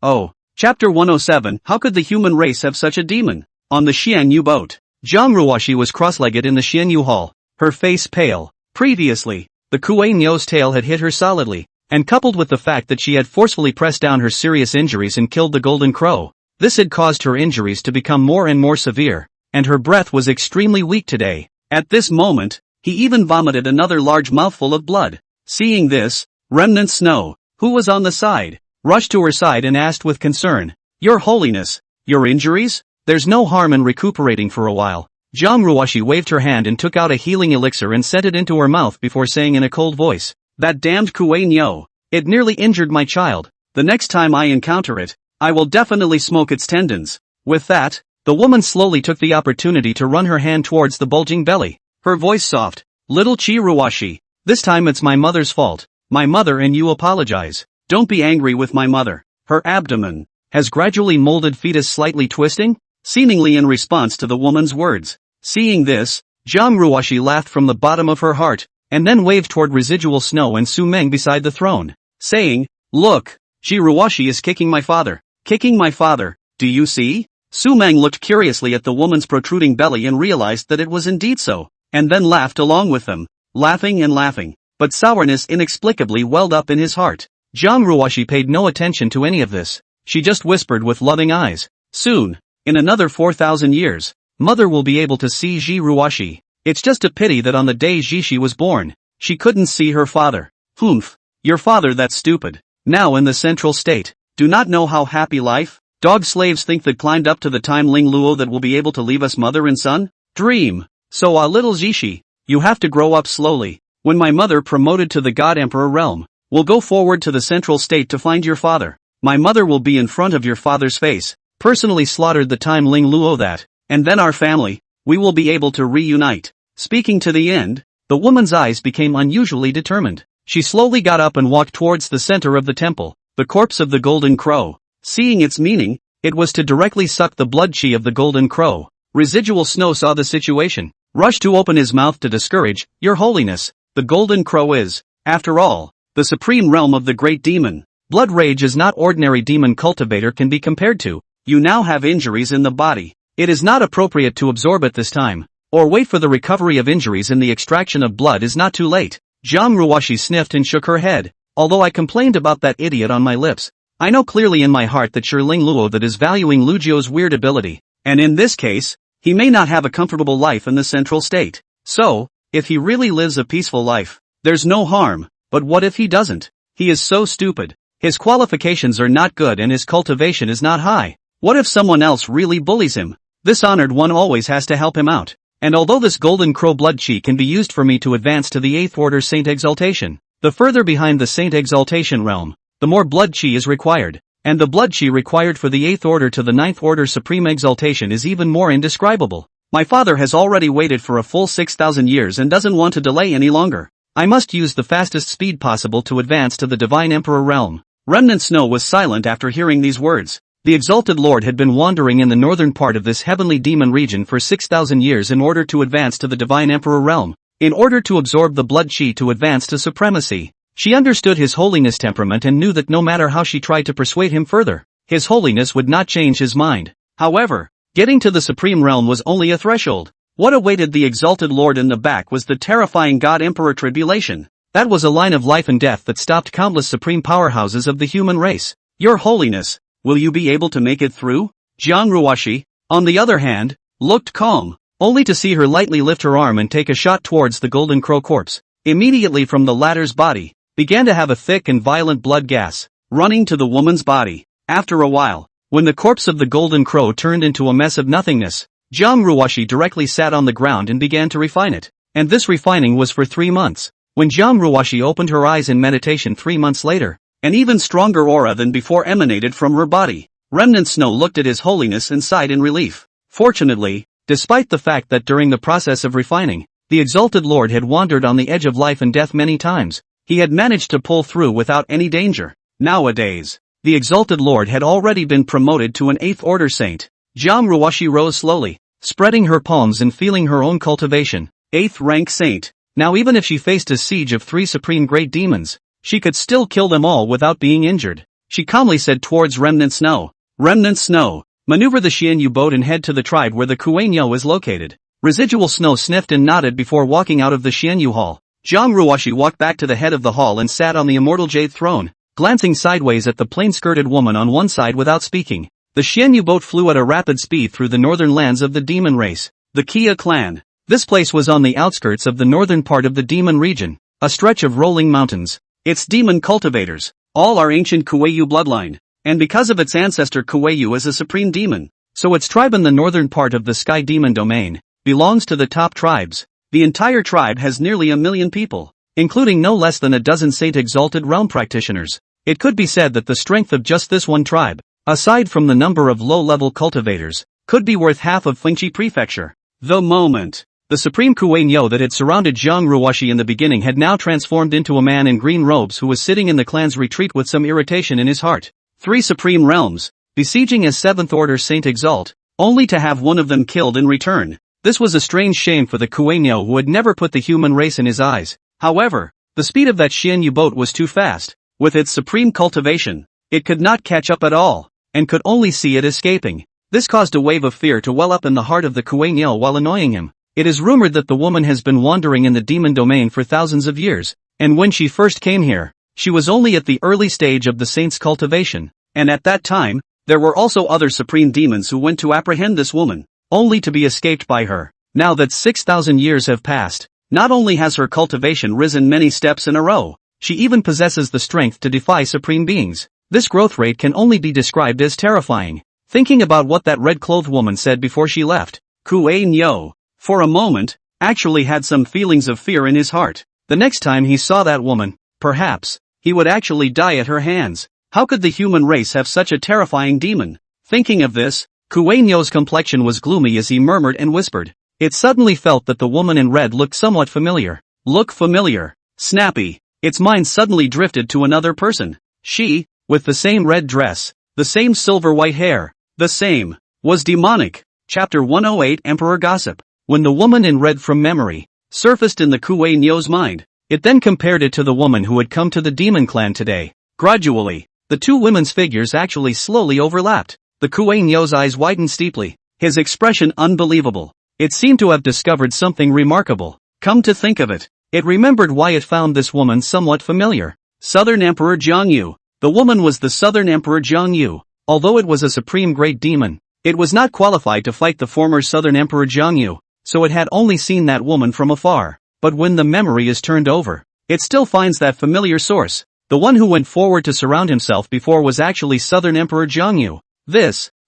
Oh. Chapter 107, How could the human race have such a demon? On the Xianyu boat, Zhang Ruoxi was cross-legged in the Xianyu hall, her face pale. Previously, the Kuei-Nyo's tail had hit her solidly, and coupled with the fact that she had forcefully pressed down her serious injuries and killed the golden crow, this had caused her injuries to become more and more severe, and her breath was extremely weak today. At this moment, he even vomited another large mouthful of blood. Seeing this, Remnant Snow, who was on the side, rushed to her side and asked with concern, Your Holiness, your injuries? There's no harm in recuperating for a while. Zhang Ruoxi waved her hand and took out a healing elixir and set it into her mouth before saying in a cold voice, That damned Kuei-Nyo, it nearly injured my child. The next time I encounter it, I will definitely smoke its tendons. With that, the woman slowly took the opportunity to run her hand towards the bulging belly. Her voice soft, Little Chi Ruoxi, this time it's my mother's fault. My mother and you apologize. Don't be angry with my mother. Her abdomen has gradually molded fetus slightly twisting, seemingly in response to the woman's words. Seeing this, Zhang Ruoxi laughed from the bottom of her heart, and then waved toward residual snow and Su Meng beside the throne, saying, Look, Ji Ruoxi is kicking my father. Kicking my father, do you see? Su Meng looked curiously at the woman's protruding belly and realized that it was indeed so, and then laughed along with them, laughing and laughing, but sourness inexplicably welled up in his heart. Zhang Ruoxi paid no attention to any of this. She just whispered with loving eyes, Soon, in another 4,000 years, mother will be able to see Ji Ruoxi. It's just a pity that on the day Ji was born, she couldn't see her father. Humph, your father, that's stupid. Now in the central state, do not know how happy life? Dog slaves think that climbed up to the time Ling Luo that will be able to leave us mother and son? Dream. So little Zishi, you have to grow up slowly. When my mother promoted to the God Emperor realm, we'll go forward to the central state to find your father. My mother will be in front of your father's face, personally slaughtered the time Ling Luo that, and then our family, we will be able to reunite. Speaking to the end, the woman's eyes became unusually determined. She slowly got up and walked towards the center of the temple, the corpse of the golden crow. Seeing its meaning, it was to directly suck the blood chi of the golden crow. Residual Snow saw the situation, rushed to open his mouth to discourage, Your Holiness, the golden crow is, after all, the supreme realm of the great demon. Blood rage is not ordinary demon cultivator can be compared to. You now have injuries in the body. It is not appropriate to absorb it this time, or wait for the recovery of injuries and the extraction of blood is not too late. Zhang Ruoxi sniffed and shook her head. Although I complained about that idiot on my lips, I know clearly in my heart that Shi Ling Luo that is valuing Lu Jiu's weird ability, and in this case, he may not have a comfortable life in the central state. So, if he really lives a peaceful life, there's no harm, but what if he doesn't? He is so stupid. His qualifications are not good and his cultivation is not high. What if someone else really bullies him? This honored one always has to help him out. And although this golden crow blood chi can be used for me to advance to the 8th order Saint Exaltation, the further behind the Saint Exaltation realm, the more blood chi is required, and the blood chi required for the 8th order to the 9th order Supreme Exaltation is even more indescribable. My father has already waited for a full 6,000 years and doesn't want to delay any longer. I must use the fastest speed possible to advance to the Divine Emperor realm. Remnant Snow was silent after hearing these words. The exalted lord had been wandering in the northern part of this heavenly demon region for 6,000 years in order to advance to the divine emperor realm, in order to absorb the blood chi to advance to supremacy. She understood his holiness temperament and knew that no matter how she tried to persuade him further, his holiness would not change his mind. However, getting to the supreme realm was only a threshold. What awaited the exalted lord in the back was the terrifying God-Emperor tribulation. That was a line of life and death that stopped countless supreme powerhouses of the human race. Your holiness, will you be able to make it through? Jiang Ruoshi, on the other hand, looked calm, only to see her lightly lift her arm and take a shot towards the golden crow corpse. Immediately from the latter's body, began to have a thick and violent blood gas, running to the woman's body. After a while, when the corpse of the golden crow turned into a mess of nothingness, Jiang Ruoshi directly sat on the ground and began to refine it. And this refining was for 3 months. When Jiang Ruoshi opened her eyes in meditation 3 months later, an even stronger aura than before emanated from her body. Remnant Snow looked at his holiness and sighed in relief. Fortunately, despite the fact that during the process of refining, the exalted lord had wandered on the edge of life and death many times, he had managed to pull through without any danger. Nowadays, the exalted lord had already been promoted to an 8th order saint. Jiang Ruoshi rose slowly, spreading her palms and feeling her own cultivation. 8th rank saint. Now even if she faced a siege of 3 supreme great demons, she could still kill them all without being injured. She calmly said towards Remnant Snow, Remnant Snow, maneuver the Xianyu boat and head to the tribe where the Kueino is located. Residual Snow sniffed and nodded before walking out of the Xianyu hall. Jiang Ruoshi walked back to the head of the hall and sat on the immortal jade throne, glancing sideways at the plain-skirted woman on one side without speaking. The Xianyu boat flew at a rapid speed through the northern lands of the demon race, the Kia clan. This place was on the outskirts of the northern part of the demon region, a stretch of rolling mountains. Its demon cultivators, all are ancient Kueyu bloodline, and because of its ancestor Kueyu as a supreme demon, so its tribe in the northern part of the sky demon domain, belongs to the top tribes. The entire tribe has nearly 1 million people, including no less than a dozen saint exalted realm practitioners. It could be said that the strength of just this one tribe, aside from the number of low-level cultivators, could be worth half of Fengchi Prefecture. The moment the supreme Kueino that had surrounded Jiang Ruoshi in the beginning had now transformed into a man in green robes who was sitting in the clan's retreat with some irritation in his heart. 3 supreme realms, besieging a 7th order saint exalt, only to have one of them killed in return. This was a strange shame for the Kueino who had never put the human race in his eyes. However, the speed of that Xianyu boat was too fast. With its supreme cultivation, it could not catch up at all, and could only see it escaping. This caused a wave of fear to well up in the heart of the Kueino while annoying him. It is rumored that the woman has been wandering in the demon domain for thousands of years, and when she first came here, she was only at the early stage of the saint's cultivation, and at that time, there were also other supreme demons who went to apprehend this woman, only to be escaped by her. Now that 6,000 years have passed, not only has her cultivation risen many steps in a row, she even possesses the strength to defy supreme beings. This growth rate can only be described as terrifying. Thinking about what that red-clothed woman said before she left, Kueino, for a moment, actually had some feelings of fear in his heart. The next time he saw that woman, perhaps, he would actually die at her hands. How could the human race have such a terrifying demon? Thinking of this, Kueino's complexion was gloomy as he murmured and whispered. It suddenly felt that the woman in red looked somewhat familiar. Look familiar. Snappy. Its mind suddenly drifted to another person. She, with the same red dress, the same silver white hair, the same, was demonic. Chapter 108 Emperor Gossip. When the woman in red from memory surfaced in the Kueino's mind, it then compared it to the woman who had come to the demon clan today. Gradually, the two women's figures actually slowly overlapped. The Kueino's eyes widened steeply, his expression unbelievable. It seemed to have discovered something remarkable. Come to think of it, it remembered why it found this woman somewhat familiar. Southern Emperor Jiangyu. The woman was the Southern Emperor Jiangyu. Although it was a supreme great demon, it was not qualified to fight the former Southern Emperor Jiangyu, so it had only seen that woman from afar. But when the memory is turned over, it still finds that familiar source. The one who went forward to surround himself before was actually Southern Emperor Jiangyu.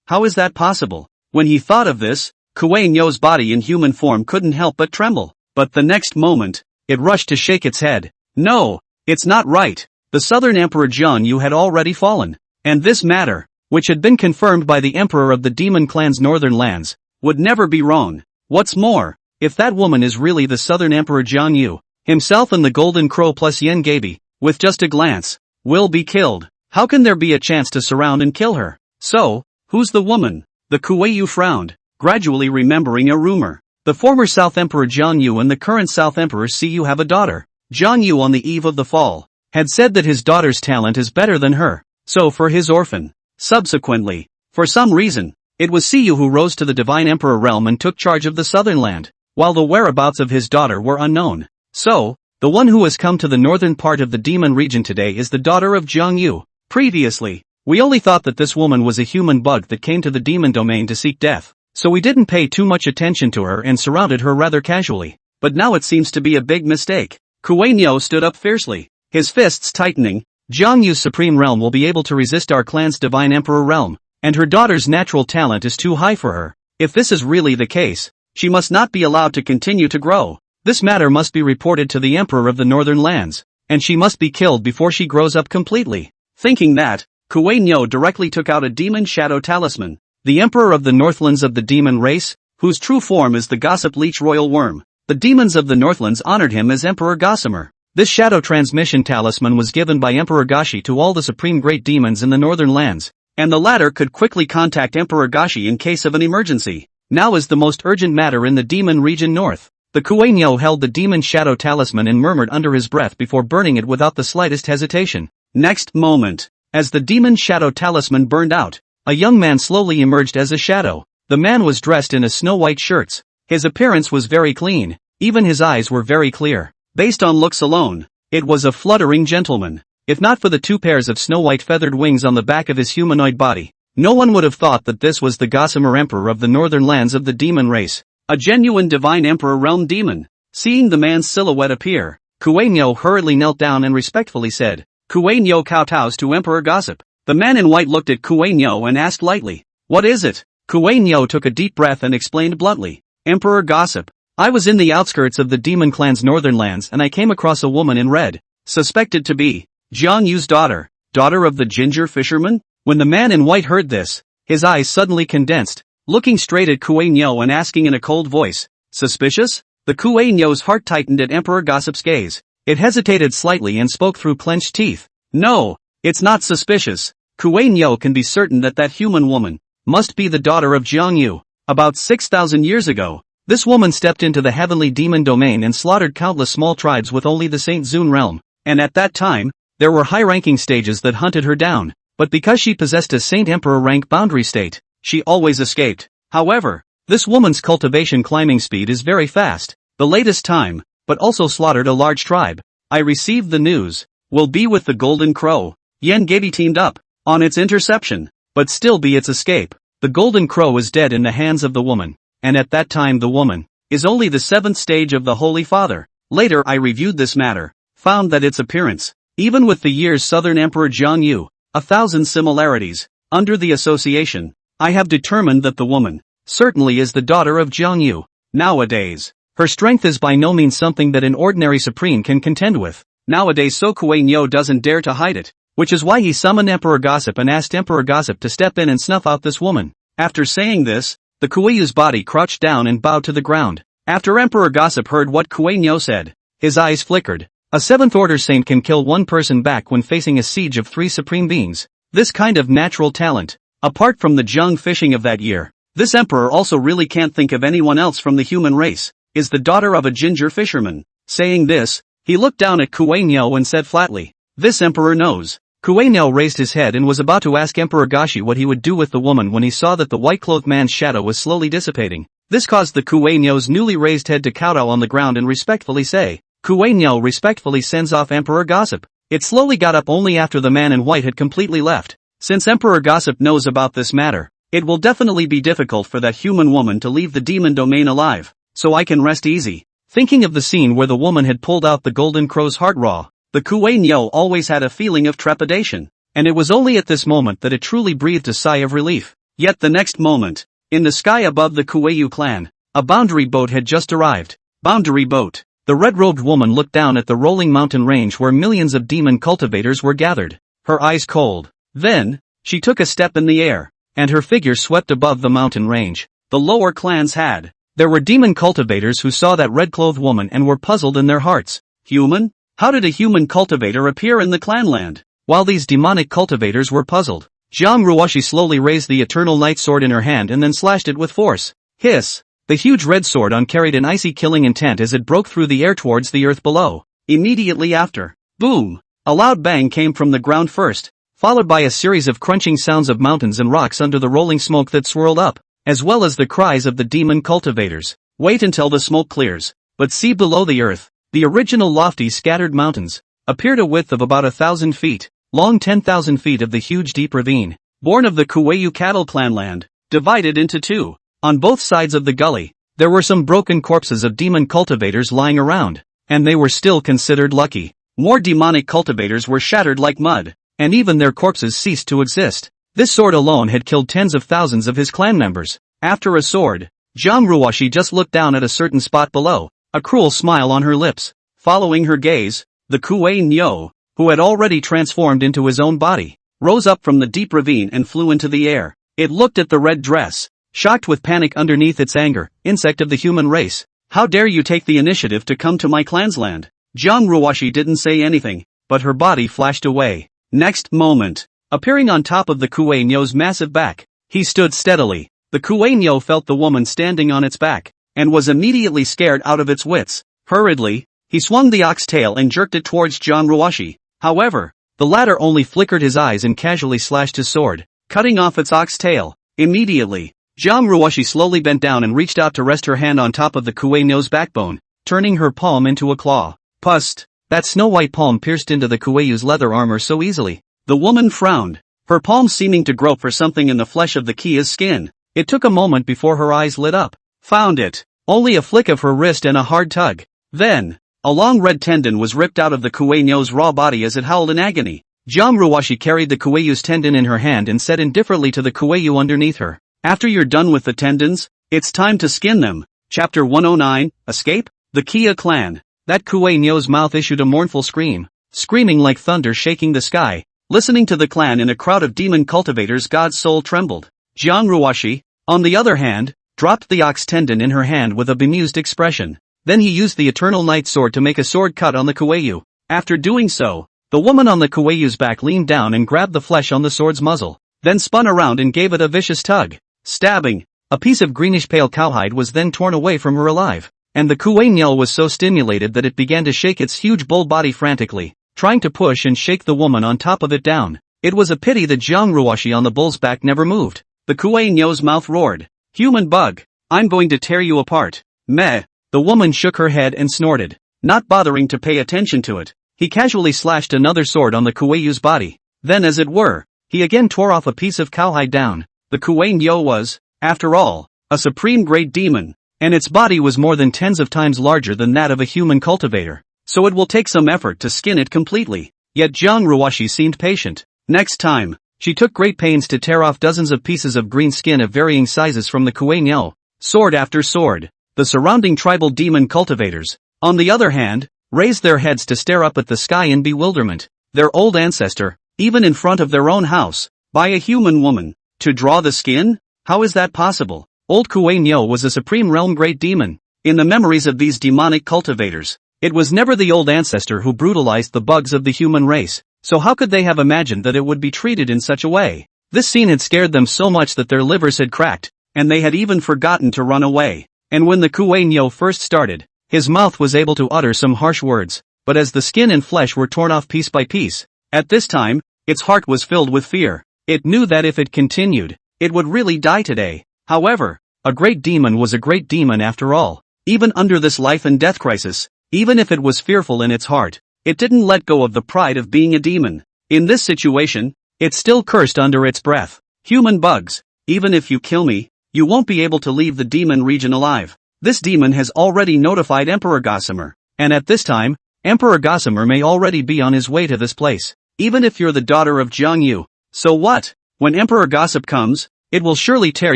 How is that possible? When he thought of this, Kueino's body in human form couldn't help but tremble. But the next moment, it rushed to shake its head. No, it's not right. The Southern Emperor Jiangyu had already fallen. And this matter, which had been confirmed by the Emperor of the Demon Clan's northern lands, would never be wrong. What's more, if that woman is really the Southern Emperor Jiangyu, himself and the Golden Crow plus Yen Gabi, with just a glance, will be killed. How can there be a chance to surround and kill her? So, Who's the woman? The Kuei-yu frowned, gradually remembering a rumor. The former South Emperor Jiang Yu and the current South Emperor Siyu have a daughter. Jiang Yu, on the eve of the fall, had said that his daughter's talent is better than her, so for his orphan. Subsequently, for some reason, it was Siyu who rose to the Divine Emperor realm and took charge of the southern land, while the whereabouts of his daughter were unknown. So, the one who has come to the northern part of the demon region today is the daughter of Jiang Yu. Previously, we only thought that this woman was a human bug that came to the demon domain to seek death, so we didn't pay too much attention to her and surrounded her rather casually. But now it seems to be a big mistake. Kuei-nyo stood up fiercely, his fists tightening. Jiang Yu's supreme realm will be able to resist our clan's divine emperor realm, and her daughter's natural talent is too high for her. If this is really the case, she must not be allowed to continue to grow. This matter must be reported to the emperor of the northern lands, and she must be killed before she grows up completely. Thinking that, Kuei-nyo directly took out a demon shadow talisman. The emperor of the northlands of the demon race, whose true form is the gossip leech royal worm. The demons of the northlands honored him as Emperor Gossamer. This shadow transmission talisman was given by Emperor Gashi to all the supreme great demons in the northern lands, and the latter could quickly contact Emperor Gashi in case of an emergency. Now is the most urgent matter in the demon region north. The Kuei-nyo held the demon shadow talisman and murmured under his breath before burning it without the slightest hesitation. Next moment, as the demon shadow talisman burned out, a young man slowly emerged as a shadow. The man was dressed in a snow-white shirts. His appearance was very clean, even his eyes were very clear. Based on looks alone, it was a fluttering gentleman. If not for the two pairs of snow-white feathered wings on the back of his humanoid body, no one would have thought that this was the Gossamer Emperor of the northern lands of the demon race, a genuine divine emperor realm demon. Seeing the man's silhouette appear, Kuei-nyo hurriedly knelt down and respectfully said, "Kuei-nyo kowtows to Emperor Gossip." The man in white looked at Kuei-nyo and asked lightly, "What is it?" Kuei-nyo took a deep breath and explained bluntly, "Emperor Gossip, I was in the outskirts of the demon clan's northern lands and I came across a woman in red, suspected to be Jiang Yu's daughter of the ginger fisherman." When the man in white heard this, his eyes suddenly condensed, looking straight at Kuei-nyo and asking in a cold voice, "Suspicious?" The Kuei-nyo's heart tightened at Emperor Gossip's gaze. It hesitated slightly and spoke through clenched teeth. "No, it's not suspicious. Kuei-nyo can be certain that that human woman must be the daughter of Jiang Yu. About 6,000 years ago, this woman stepped into the heavenly demon domain and slaughtered countless small tribes with only the Saint Zun realm, and at that time, there were high-ranking stages that hunted her down, but because she possessed a Saint Emperor rank boundary state, she always escaped. However, this woman's cultivation climbing speed is very fast. The latest time, but also slaughtered a large tribe. I received the news, will be with the Golden Crow. Yen Gaby teamed up on its interception, but still be its escape. The Golden Crow is dead in the hands of the woman, and at that time the woman is only the seventh stage of the Holy Father. Later I reviewed this matter, found that its appearance, even with the year's Southern Emperor Jiang Yu, 1,000 similarities. Under the association, I have determined that the woman certainly is the daughter of Jiang Yu. Nowadays, her strength is by no means something that an ordinary supreme can contend with. Nowadays so Kuei-nyo doesn't dare to hide it, which is why he summoned Emperor Gossip and asked Emperor Gossip to step in and snuff out this woman. After saying this, the Kuei-yu's body crouched down and bowed to the ground. After Emperor Gossip heard what Kuei-nyo said, his eyes flickered. A seventh-order saint can kill one person back when facing a siege of 3 supreme beings. This kind of natural talent, apart from the Zheng fishing of that year, this emperor also really can't think of anyone else from the human race, is the daughter of a ginger fisherman. Saying this, he looked down at Kuei-nyo and said flatly, "This emperor knows." Kuei-nyo raised his head and was about to ask Emperor Gashi what he would do with the woman when he saw that the white-clothed man's shadow was slowly dissipating. This caused the Kuei-nyo's newly raised head to kowtow on the ground and respectfully say, "Kuei-nyo respectfully sends off Emperor Gossip." It slowly got up only after the man in white had completely left. Since Emperor Gossip knows about this matter, it will definitely be difficult for that human woman to leave the demon domain alive, so I can rest easy. Thinking of the scene where the woman had pulled out the Golden Crow's heart raw, the Kuei-nyo always had a feeling of trepidation, and it was only at this moment that it truly breathed a sigh of relief. Yet the next moment, in the sky above the Kuei-yu clan, a boundary boat had just arrived. Boundary boat. The red-robed woman looked down at the rolling mountain range where millions of demon cultivators were gathered, her eyes cold. Then, she took a step in the air, and her figure swept above the mountain range. The lower clans had. There were demon cultivators who saw that red-clothed woman and were puzzled in their hearts. Human? How did a human cultivator appear in the clanland? While these demonic cultivators were puzzled, Jiang Ruoshi slowly raised the eternal night sword in her hand and then slashed it with force. Hiss! The huge red sword carried an icy killing intent as it broke through the air towards the earth below. Immediately after, boom! A loud bang came from the ground first, followed by a series of crunching sounds of mountains and rocks under the rolling smoke that swirled up, as well as the cries of the demon cultivators. Wait until the smoke clears. But see below the earth, the original lofty scattered mountains, appeared a width of about 1,000 feet, long 10,000 feet of the huge deep ravine, born of the Kueyu cattle clan land, divided into two. On both sides of the gully, there were some broken corpses of demon cultivators lying around, and they were still considered lucky. More demonic cultivators were shattered like mud, and even their corpses ceased to exist. This sword alone had killed tens of thousands of his clan members. After a sword, Jiang Ruoshi just looked down at a certain spot below, a cruel smile on her lips. Following her gaze, the Kuei Nyo, who had already transformed into his own body, rose up from the deep ravine and flew into the air. It looked at the red dress, shocked with panic underneath its anger. Insect of the human race, how dare you take the initiative to come to my clan's land? Jiang Ruoshi didn't say anything, but her body flashed away. Next moment, appearing on top of the Kuei Nyo's massive back, he stood steadily. The Kuei Nyo felt the woman standing on its back, and was immediately scared out of its wits. Hurriedly, he swung the ox tail and jerked it towards Jiang Ruoshi. However, the latter only flickered his eyes and casually slashed his sword, cutting off its ox tail. Immediately, Jiang Ruoshi slowly bent down and reached out to rest her hand on top of the Kuei Nyo's backbone, turning her palm into a claw. Pust! That snow-white palm pierced into the Kueiyu's leather armor so easily. The woman frowned, her palm seeming to grope for something in the flesh of the Kia's skin. It took a moment before her eyes lit up. Found it. Only a flick of her wrist and a hard tug. Then, a long red tendon was ripped out of the Kuei Nyo's raw body as it howled in agony. Jiang Ruoshi carried the Kueiyu's tendon in her hand and said indifferently to the Kueiyu underneath her, "After you're done with the tendons, it's time to skin them." Chapter 109, Escape? The Kia clan. That Kuei Nyo's mouth issued a mournful scream, screaming like thunder shaking the sky. Listening to the clan in a crowd of demon cultivators, God's soul trembled. Jiang Ruoshi, on the other hand, dropped the ox tendon in her hand with a bemused expression. Then he used the eternal night sword to make a sword cut on the Kueiyu. After doing so, the woman on the Kueiyu's back leaned down and grabbed the flesh on the sword's muzzle, then spun around and gave it a vicious tug. Stabbing. A piece of greenish pale cowhide was then torn away from her alive, and the Kuei Nyo was so stimulated that it began to shake its huge bull body frantically, trying to push and shake the woman on top of it down. It was a pity that Jiang Ruoshi on the bull's back never moved. The Kuei Nyo's mouth roared. "Human bug! I'm going to tear you apart." Meh. The woman shook her head and snorted, not bothering to pay attention to it. He casually slashed another sword on the Kueiyu's body. Then as it were, he again tore off a piece of cowhide down. The Kuei Nyo was, after all, a supreme great demon, and its body was more than tens of times larger than that of a human cultivator, so it will take some effort to skin it completely. Yet Jiang Ruoshi seemed patient. Next time, she took great pains to tear off dozens of pieces of green skin of varying sizes from the Kuei Nyo, sword after sword. The surrounding tribal demon cultivators, on the other hand, raised their heads to stare up at the sky in bewilderment. Their old ancestor, even in front of their own house, by a human woman, to draw the skin? How is that possible? Old Kuei Nyo was a supreme realm great demon. In the memories of these demonic cultivators, it was never the old ancestor who brutalized the bugs of the human race, so how could they have imagined that it would be treated in such a way? This scene had scared them so much that their livers had cracked, and they had even forgotten to run away. And when the Kuei Nyo first started, his mouth was able to utter some harsh words, but as the skin and flesh were torn off piece by piece, at this time, its heart was filled with fear. It knew that if it continued, it would really die today. However, a great demon was a great demon after all. Even under this life and death crisis, even if it was fearful in its heart, it didn't let go of the pride of being a demon. In this situation, it still cursed under its breath. "Human bugs, even if you kill me, you won't be able to leave the demon region alive. This demon has already notified Emperor Gossamer, and at this time, Emperor Gossamer may already be on his way to this place. Even if you're the daughter of Jiang Yu, so what? When Emperor Gossip comes, it will surely tear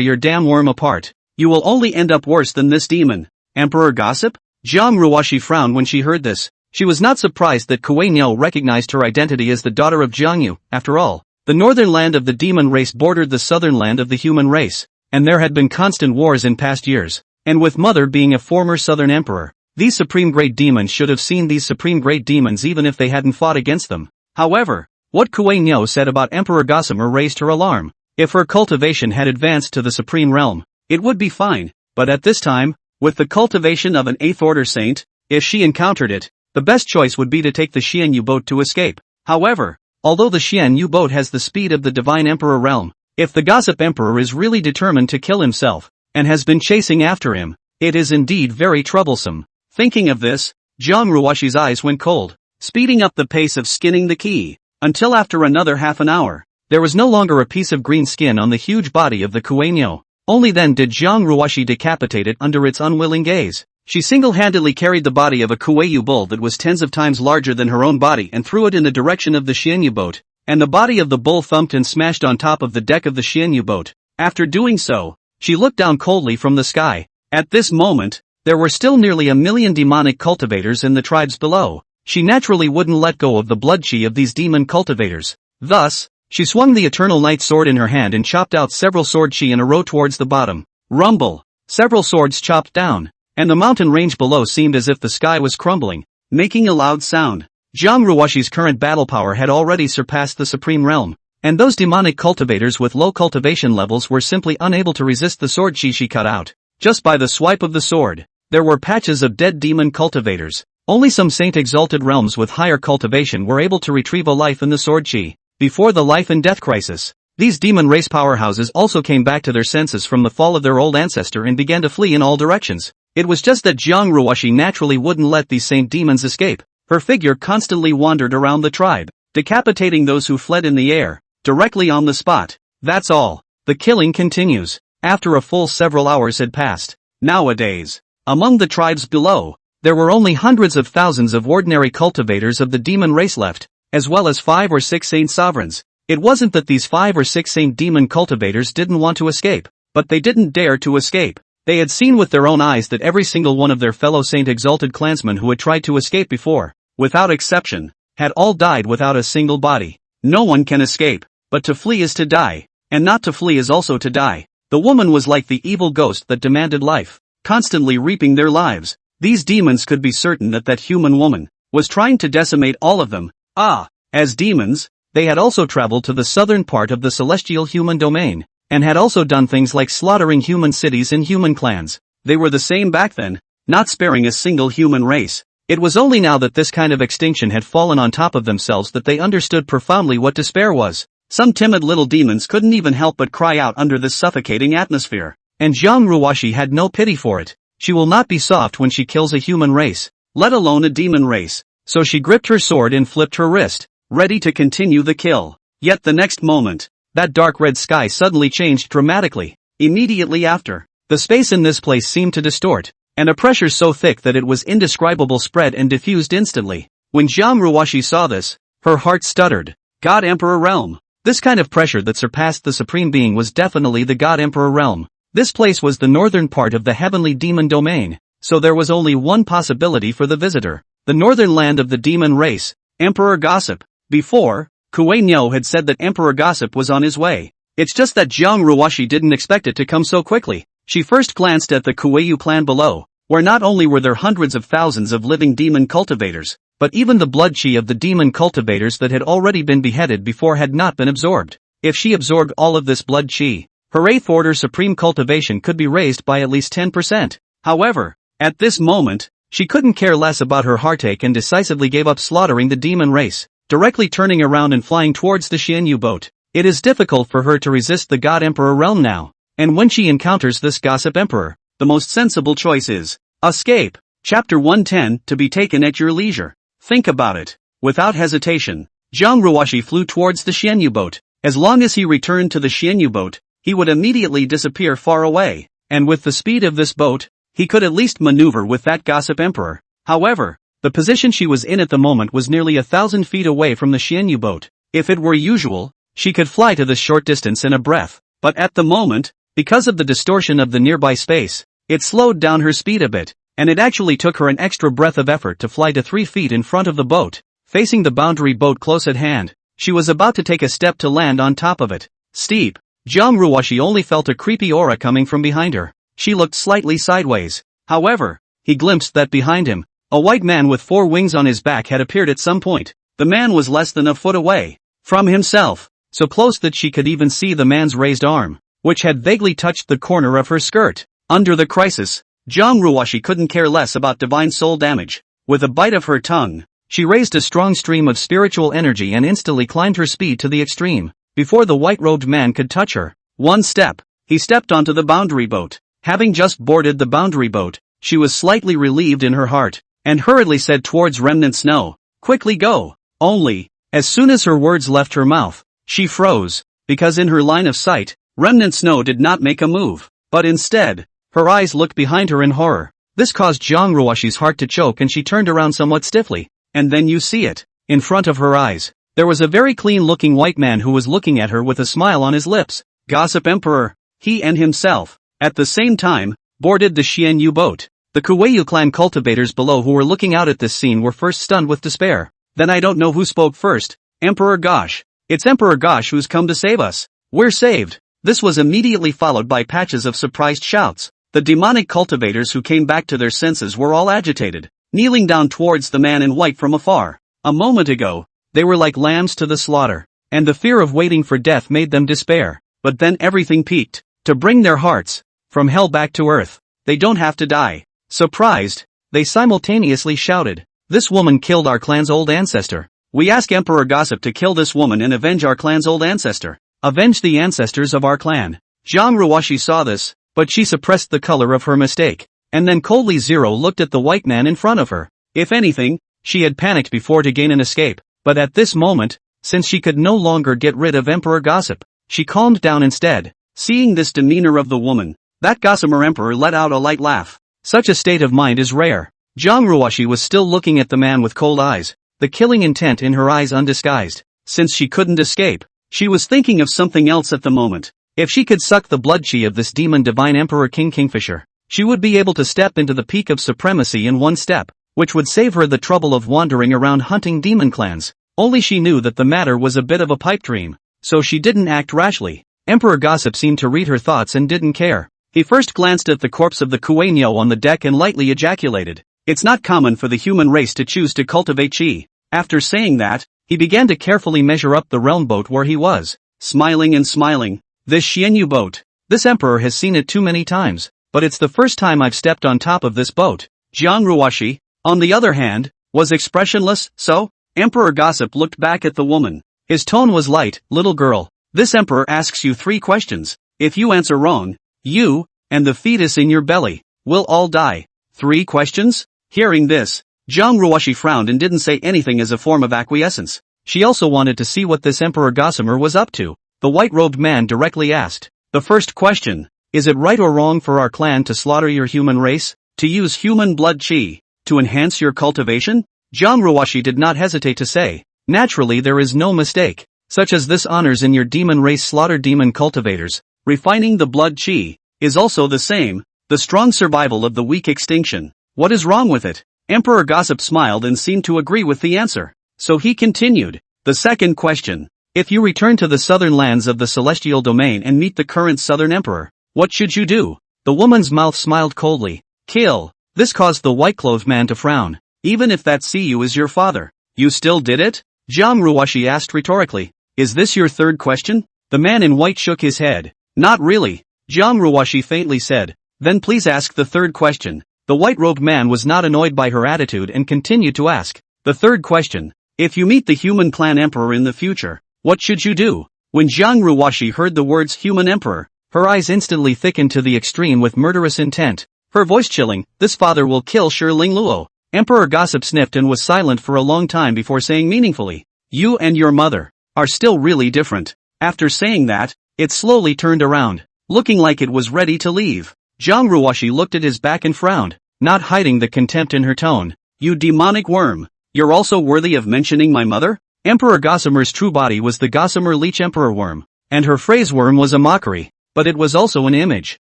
your damn worm apart. You will only end up worse than this demon." Emperor Gossip? Jiang Ruoshi frowned when she heard this. She was not surprised that Kuei Nyo recognized her identity as the daughter of Jiang Yu. After all, the northern land of the demon race bordered the southern land of the human race, and there had been constant wars in past years. And with Mother being a former southern emperor, these supreme great demons should have seen these supreme great demons even if they hadn't fought against them. However, What Kuei Nyo said about Emperor Gossamer raised her alarm. If her cultivation had advanced to the supreme realm, it would be fine, but at this time, with the cultivation of an 8th order saint, if she encountered it, the best choice would be to take the Xianyu boat to escape. However, although the Xianyu boat has the speed of the divine emperor realm, if the gossip emperor is really determined to kill himself, and has been chasing after him, it is indeed very troublesome. Thinking of this, Jiang Ruoshi's eyes went cold, speeding up the pace of skinning the key, until after another half an hour, there was no longer a piece of green skin on the huge body of the Kuei-nyo. Only then did Jiang Ruoshi decapitate it under its unwilling gaze. She single-handedly carried the body of a Kuei-yu bull that was tens of times larger than her own body and threw it in the direction of the Xianyu boat, and the body of the bull thumped and smashed on top of the deck of the Xianyu boat. After doing so, she looked down coldly from the sky. At this moment, there were still nearly 1 million demonic cultivators in the tribes below. She naturally wouldn't let go of the blood chi of these demon cultivators. Thus, she swung the Eternal Night sword in her hand and chopped out several sword chi in a row towards the bottom. Rumble! Several swords chopped down, and the mountain range below seemed as if the sky was crumbling, making a loud sound. Jiang Ruoshi's current battle power had already surpassed the supreme realm, and those demonic cultivators with low cultivation levels were simply unable to resist the sword chi she cut out. Just by the swipe of the sword, there were patches of dead demon cultivators. Only some saint-exalted realms with higher cultivation were able to retrieve a life in the sword chi. Before the life and death crisis, these demon race powerhouses also came back to their senses from the fall of their old ancestor and began to flee in all directions. It was just that Jiang Ruoshi naturally wouldn't let these saint demons escape. Her figure constantly wandered around the tribe, decapitating those who fled in the air, directly on the spot. That's all. The killing continues. After a full several hours had passed. Nowadays, among the tribes below, there were only hundreds of thousands of ordinary cultivators of the demon race left, as well as 5 or 6 saint sovereigns. It wasn't that these 5 or 6 saint demon cultivators didn't want to escape, but they didn't dare to escape. They had seen with their own eyes that every single one of their fellow saint-exalted clansmen who had tried to escape before, without exception, had all died without a single body. No one can escape, but to flee is to die, and not to flee is also to die. The woman was like the evil ghost that demanded life, constantly reaping their lives. These demons could be certain that that human woman was trying to decimate all of them. As demons, they had also traveled to the southern part of the celestial human domain, and had also done things like slaughtering human cities and human clans. They were the same back then, not sparing a single human race. It was only now that this kind of extinction had fallen on top of themselves that they understood profoundly what despair was. Some timid little demons couldn't even help but cry out under this suffocating atmosphere, and Jiang Ruoshi had no pity for it. She will not be soft when she kills a human race, let alone a demon race. So she gripped her sword and flipped her wrist, ready to continue the kill. Yet the next moment, that dark red sky suddenly changed dramatically. Immediately after, the space in this place seemed to distort, and a pressure so thick that it was indescribable spread and diffused instantly. When Jiang Ruoshi saw this, her heart stuttered. God Emperor Realm. This kind of pressure that surpassed the Supreme Being was definitely the God Emperor Realm. This place was the northern part of the heavenly demon domain, so there was only one possibility for the visitor. The northern land of the demon race, Emperor Gossip. Before, Kuei Nyo had said that Emperor Gossip was on his way. It's just that Jiang Ruoshi didn't expect it to come so quickly. She first glanced at the Kuei-yu clan below, where not only were there hundreds of thousands of living demon cultivators, but even the blood chi of the demon cultivators that had already been beheaded before had not been absorbed. If she absorbed all of this blood chi, her 8th order supreme cultivation could be raised by at least 10%. However, at this moment, she couldn't care less about her heartache and decisively gave up slaughtering the demon race, directly turning around and flying towards the Xianyu boat. It is difficult for her to resist the God Emperor realm now, and when she encounters this gossip emperor, the most sensible choice is escape. Chapter 110, to be taken at your leisure. Think about it. Without hesitation, Jiang Ruoshi flew towards the Xianyu boat. As long as he returned to the Xianyu boat, he would immediately disappear far away, and with the speed of this boat, he could at least maneuver with that gossip emperor. However, the position she was in at the moment was nearly 1,000 feet away from the Xianyu boat. If it were usual, she could fly to this short distance in a breath, but at the moment, because of the distortion of the nearby space, it slowed down her speed a bit, and it actually took her an extra breath of effort to fly to 3 feet in front of the boat, facing the boundary boat close at hand. She was about to take a step to land on top of it. Steep. Jiang Ruoshi only felt a creepy aura coming from behind her. She looked slightly sideways. However, he glimpsed that behind him, a white man with 4 wings on his back had appeared at some point. The man was less than a foot away. from himself, so close that she could even see the man's raised arm, which had vaguely touched the corner of her skirt. Under the crisis, Jiang Ruoshi couldn't care less about divine soul damage. With a bite of her tongue, she raised a strong stream of spiritual energy and instantly climbed her speed to the extreme. Before the white-robed man could touch her, one step, he stepped onto the boundary boat. Having just boarded the boundary boat, she was slightly relieved in her heart, and hurriedly said towards Remnant Snow, "Quickly go." Only, as soon as her words left her mouth, she froze, because in her line of sight, Remnant Snow did not make a move, but instead, her eyes looked behind her in horror. This caused Jiang Ruoshi's heart to choke and she turned around somewhat stiffly, and then you see it, in front of her eyes. There was a very clean-looking white man who was looking at her with a smile on his lips. Gossip Emperor. He and himself, at the same time, boarded the Xianyu boat. The Kueyu clan cultivators below who were looking out at this scene were first stunned with despair. Then I don't know who spoke first. Emperor Gosh. It's Emperor Gosh who's come to save us. We're saved. This was immediately followed by patches of surprised shouts. The demonic cultivators who came back to their senses were all agitated, kneeling down towards the man in white from afar. A moment ago, they were like lambs to the slaughter, and the fear of waiting for death made them despair. But then everything peaked, to bring their hearts from hell back to earth. They don't have to die. Surprised, they simultaneously shouted, "This woman killed our clan's old ancestor. We ask Emperor Gossip to kill this woman and avenge our clan's old ancestor. Avenge the ancestors of our clan." Jiang Ruoshi saw this, but she suppressed the color of her mistake, and then coldly looked at the white man in front of her. If anything, she had panicked before to gain an escape, but at this moment, since she could no longer get rid of Emperor Gossip, she calmed down instead. Seeing this demeanor of the woman, that gossamer emperor let out a light laugh. Such a state of mind is rare. Jiang Ruoshi was still looking at the man with cold eyes, the killing intent in her eyes undisguised. Since she couldn't escape, she was thinking of something else at the moment. If she could suck the blood chi of this demon divine Emperor King Kingfisher, she would be able to step into the peak of supremacy in one step, which would save her the trouble of wandering around hunting demon clans. Only she knew that the matter was a bit of a pipe dream, so she didn't act rashly. Emperor Gossip seemed to read her thoughts and didn't care. He first glanced at the corpse of the Kueyo on the deck and lightly ejaculated. It's not common for the human race to choose to cultivate chi. After saying that, he began to carefully measure up the realm boat where he was, smiling and smiling. This Xianyu boat. This emperor has seen it too many times, but it's the first time I've stepped on top of this boat. Jiang Ruoshi, on the other hand, was expressionless. So, Emperor Gossip looked back at the woman. His tone was light. Little girl, this emperor asks you 3 questions. If you answer wrong, you, and the fetus in your belly, will all die. 3 questions? Hearing this, Jiang Ruoshi frowned and didn't say anything as a form of acquiescence. She also wanted to see what this Emperor Gossamer was up to. The white-robed man directly asked. The first question, is it right or wrong for our clan to slaughter your human race? To use human blood chi? To enhance your cultivation? Jiang Ruoshi did not hesitate to say. Naturally there is no mistake, such as this honors in your demon race slaughter demon cultivators. Refining the blood chi is also the same, the strong survival of the weak extinction. What is wrong with it? Emperor Gossip smiled and seemed to agree with the answer. So he continued. The second question. If you return to the southern lands of the celestial domain and meet the current southern emperor, what should you do? The woman's mouth smiled coldly. Kill. This caused the white-clothed man to frown. Even if that Siyu is your father, you still did it? Jiang Ruoshi asked rhetorically. Is this your third question? The man in white shook his head. Not really. Jiang Ruoshi faintly said. Then please ask the third question. The white-robed man was not annoyed by her attitude and continued to ask. The third question. If you meet the human clan emperor in the future, what should you do? When Jiang Ruoshi heard the words human emperor, her eyes instantly thickened to the extreme with murderous intent. Her voice chilling. This father will kill Ling Luo. Emperor Gossip sniffed and was silent for a long time before saying meaningfully. You and your mother are still really different. After saying that, it slowly turned around, looking like it was ready to leave. Jiang Ruoshi looked at his back and frowned, not hiding the contempt in her tone. You demonic worm. You're also worthy of mentioning my mother? Emperor Gossamer's true body was the Gossamer Leech Emperor Worm, and her phrase worm was a mockery, but it was also an image.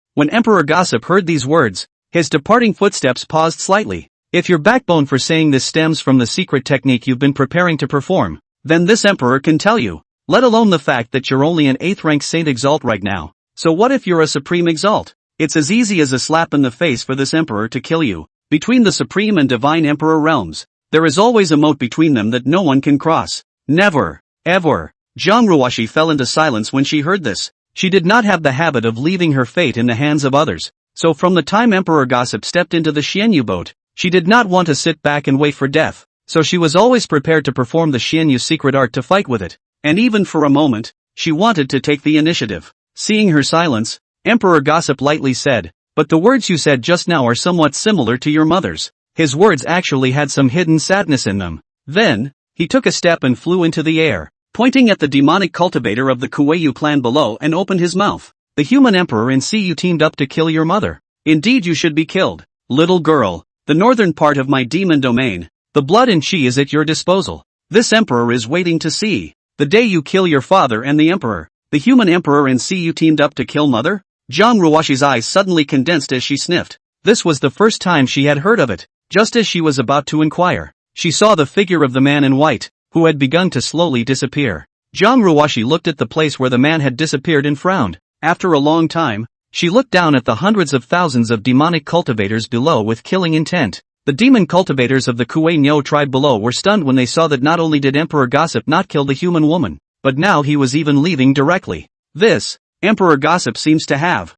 When Emperor Gossip heard these words, his departing footsteps paused slightly. If your backbone for saying this stems from the secret technique you've been preparing to perform, then this emperor can tell you, let alone the fact that you're only an 8th rank Saint Exalt right now. So what if you're a Supreme Exalt? It's as easy as a slap in the face for this emperor to kill you. Between the Supreme and Divine Emperor realms, there is always a moat between them that no one can cross. Never, ever, Jiang Ruoshi fell into silence when she heard this. She did not have the habit of leaving her fate in the hands of others, so from the time Emperor Gossip stepped into the Xianyu boat, she did not want to sit back and wait for death, so she was always prepared to perform the Xianyu secret art to fight with it, and even for a moment, she wanted to take the initiative. Seeing her silence, Emperor Gossip lightly said, "But the words you said just now are somewhat similar to your mother's." His words actually had some hidden sadness in them. Then, he took a step and flew into the air, pointing at the demonic cultivator of the Kueyu clan below and opened his mouth. "The human emperor and you teamed up to kill your mother. Indeed you should be killed. Little girl, the northern part of my demon domain, the blood and chi is at your disposal. This emperor is waiting to see. The day you kill your father and the emperor, the human emperor and you teamed up to kill mother?" Jiang Ruoshi's eyes suddenly condensed as she sniffed. This was the first time she had heard of it. Just as she was about to inquire, she saw the figure of the man in white, who had begun to slowly disappear. Jiang Ruoshi looked at the place where the man had disappeared and frowned. After a long time, she looked down at the hundreds of thousands of demonic cultivators below with killing intent. The demon cultivators of the Kuei-Nyo tribe below were stunned when they saw that not only did Emperor Gossip not kill the human woman, but now he was even leaving directly. This, Emperor Gossip seems to have,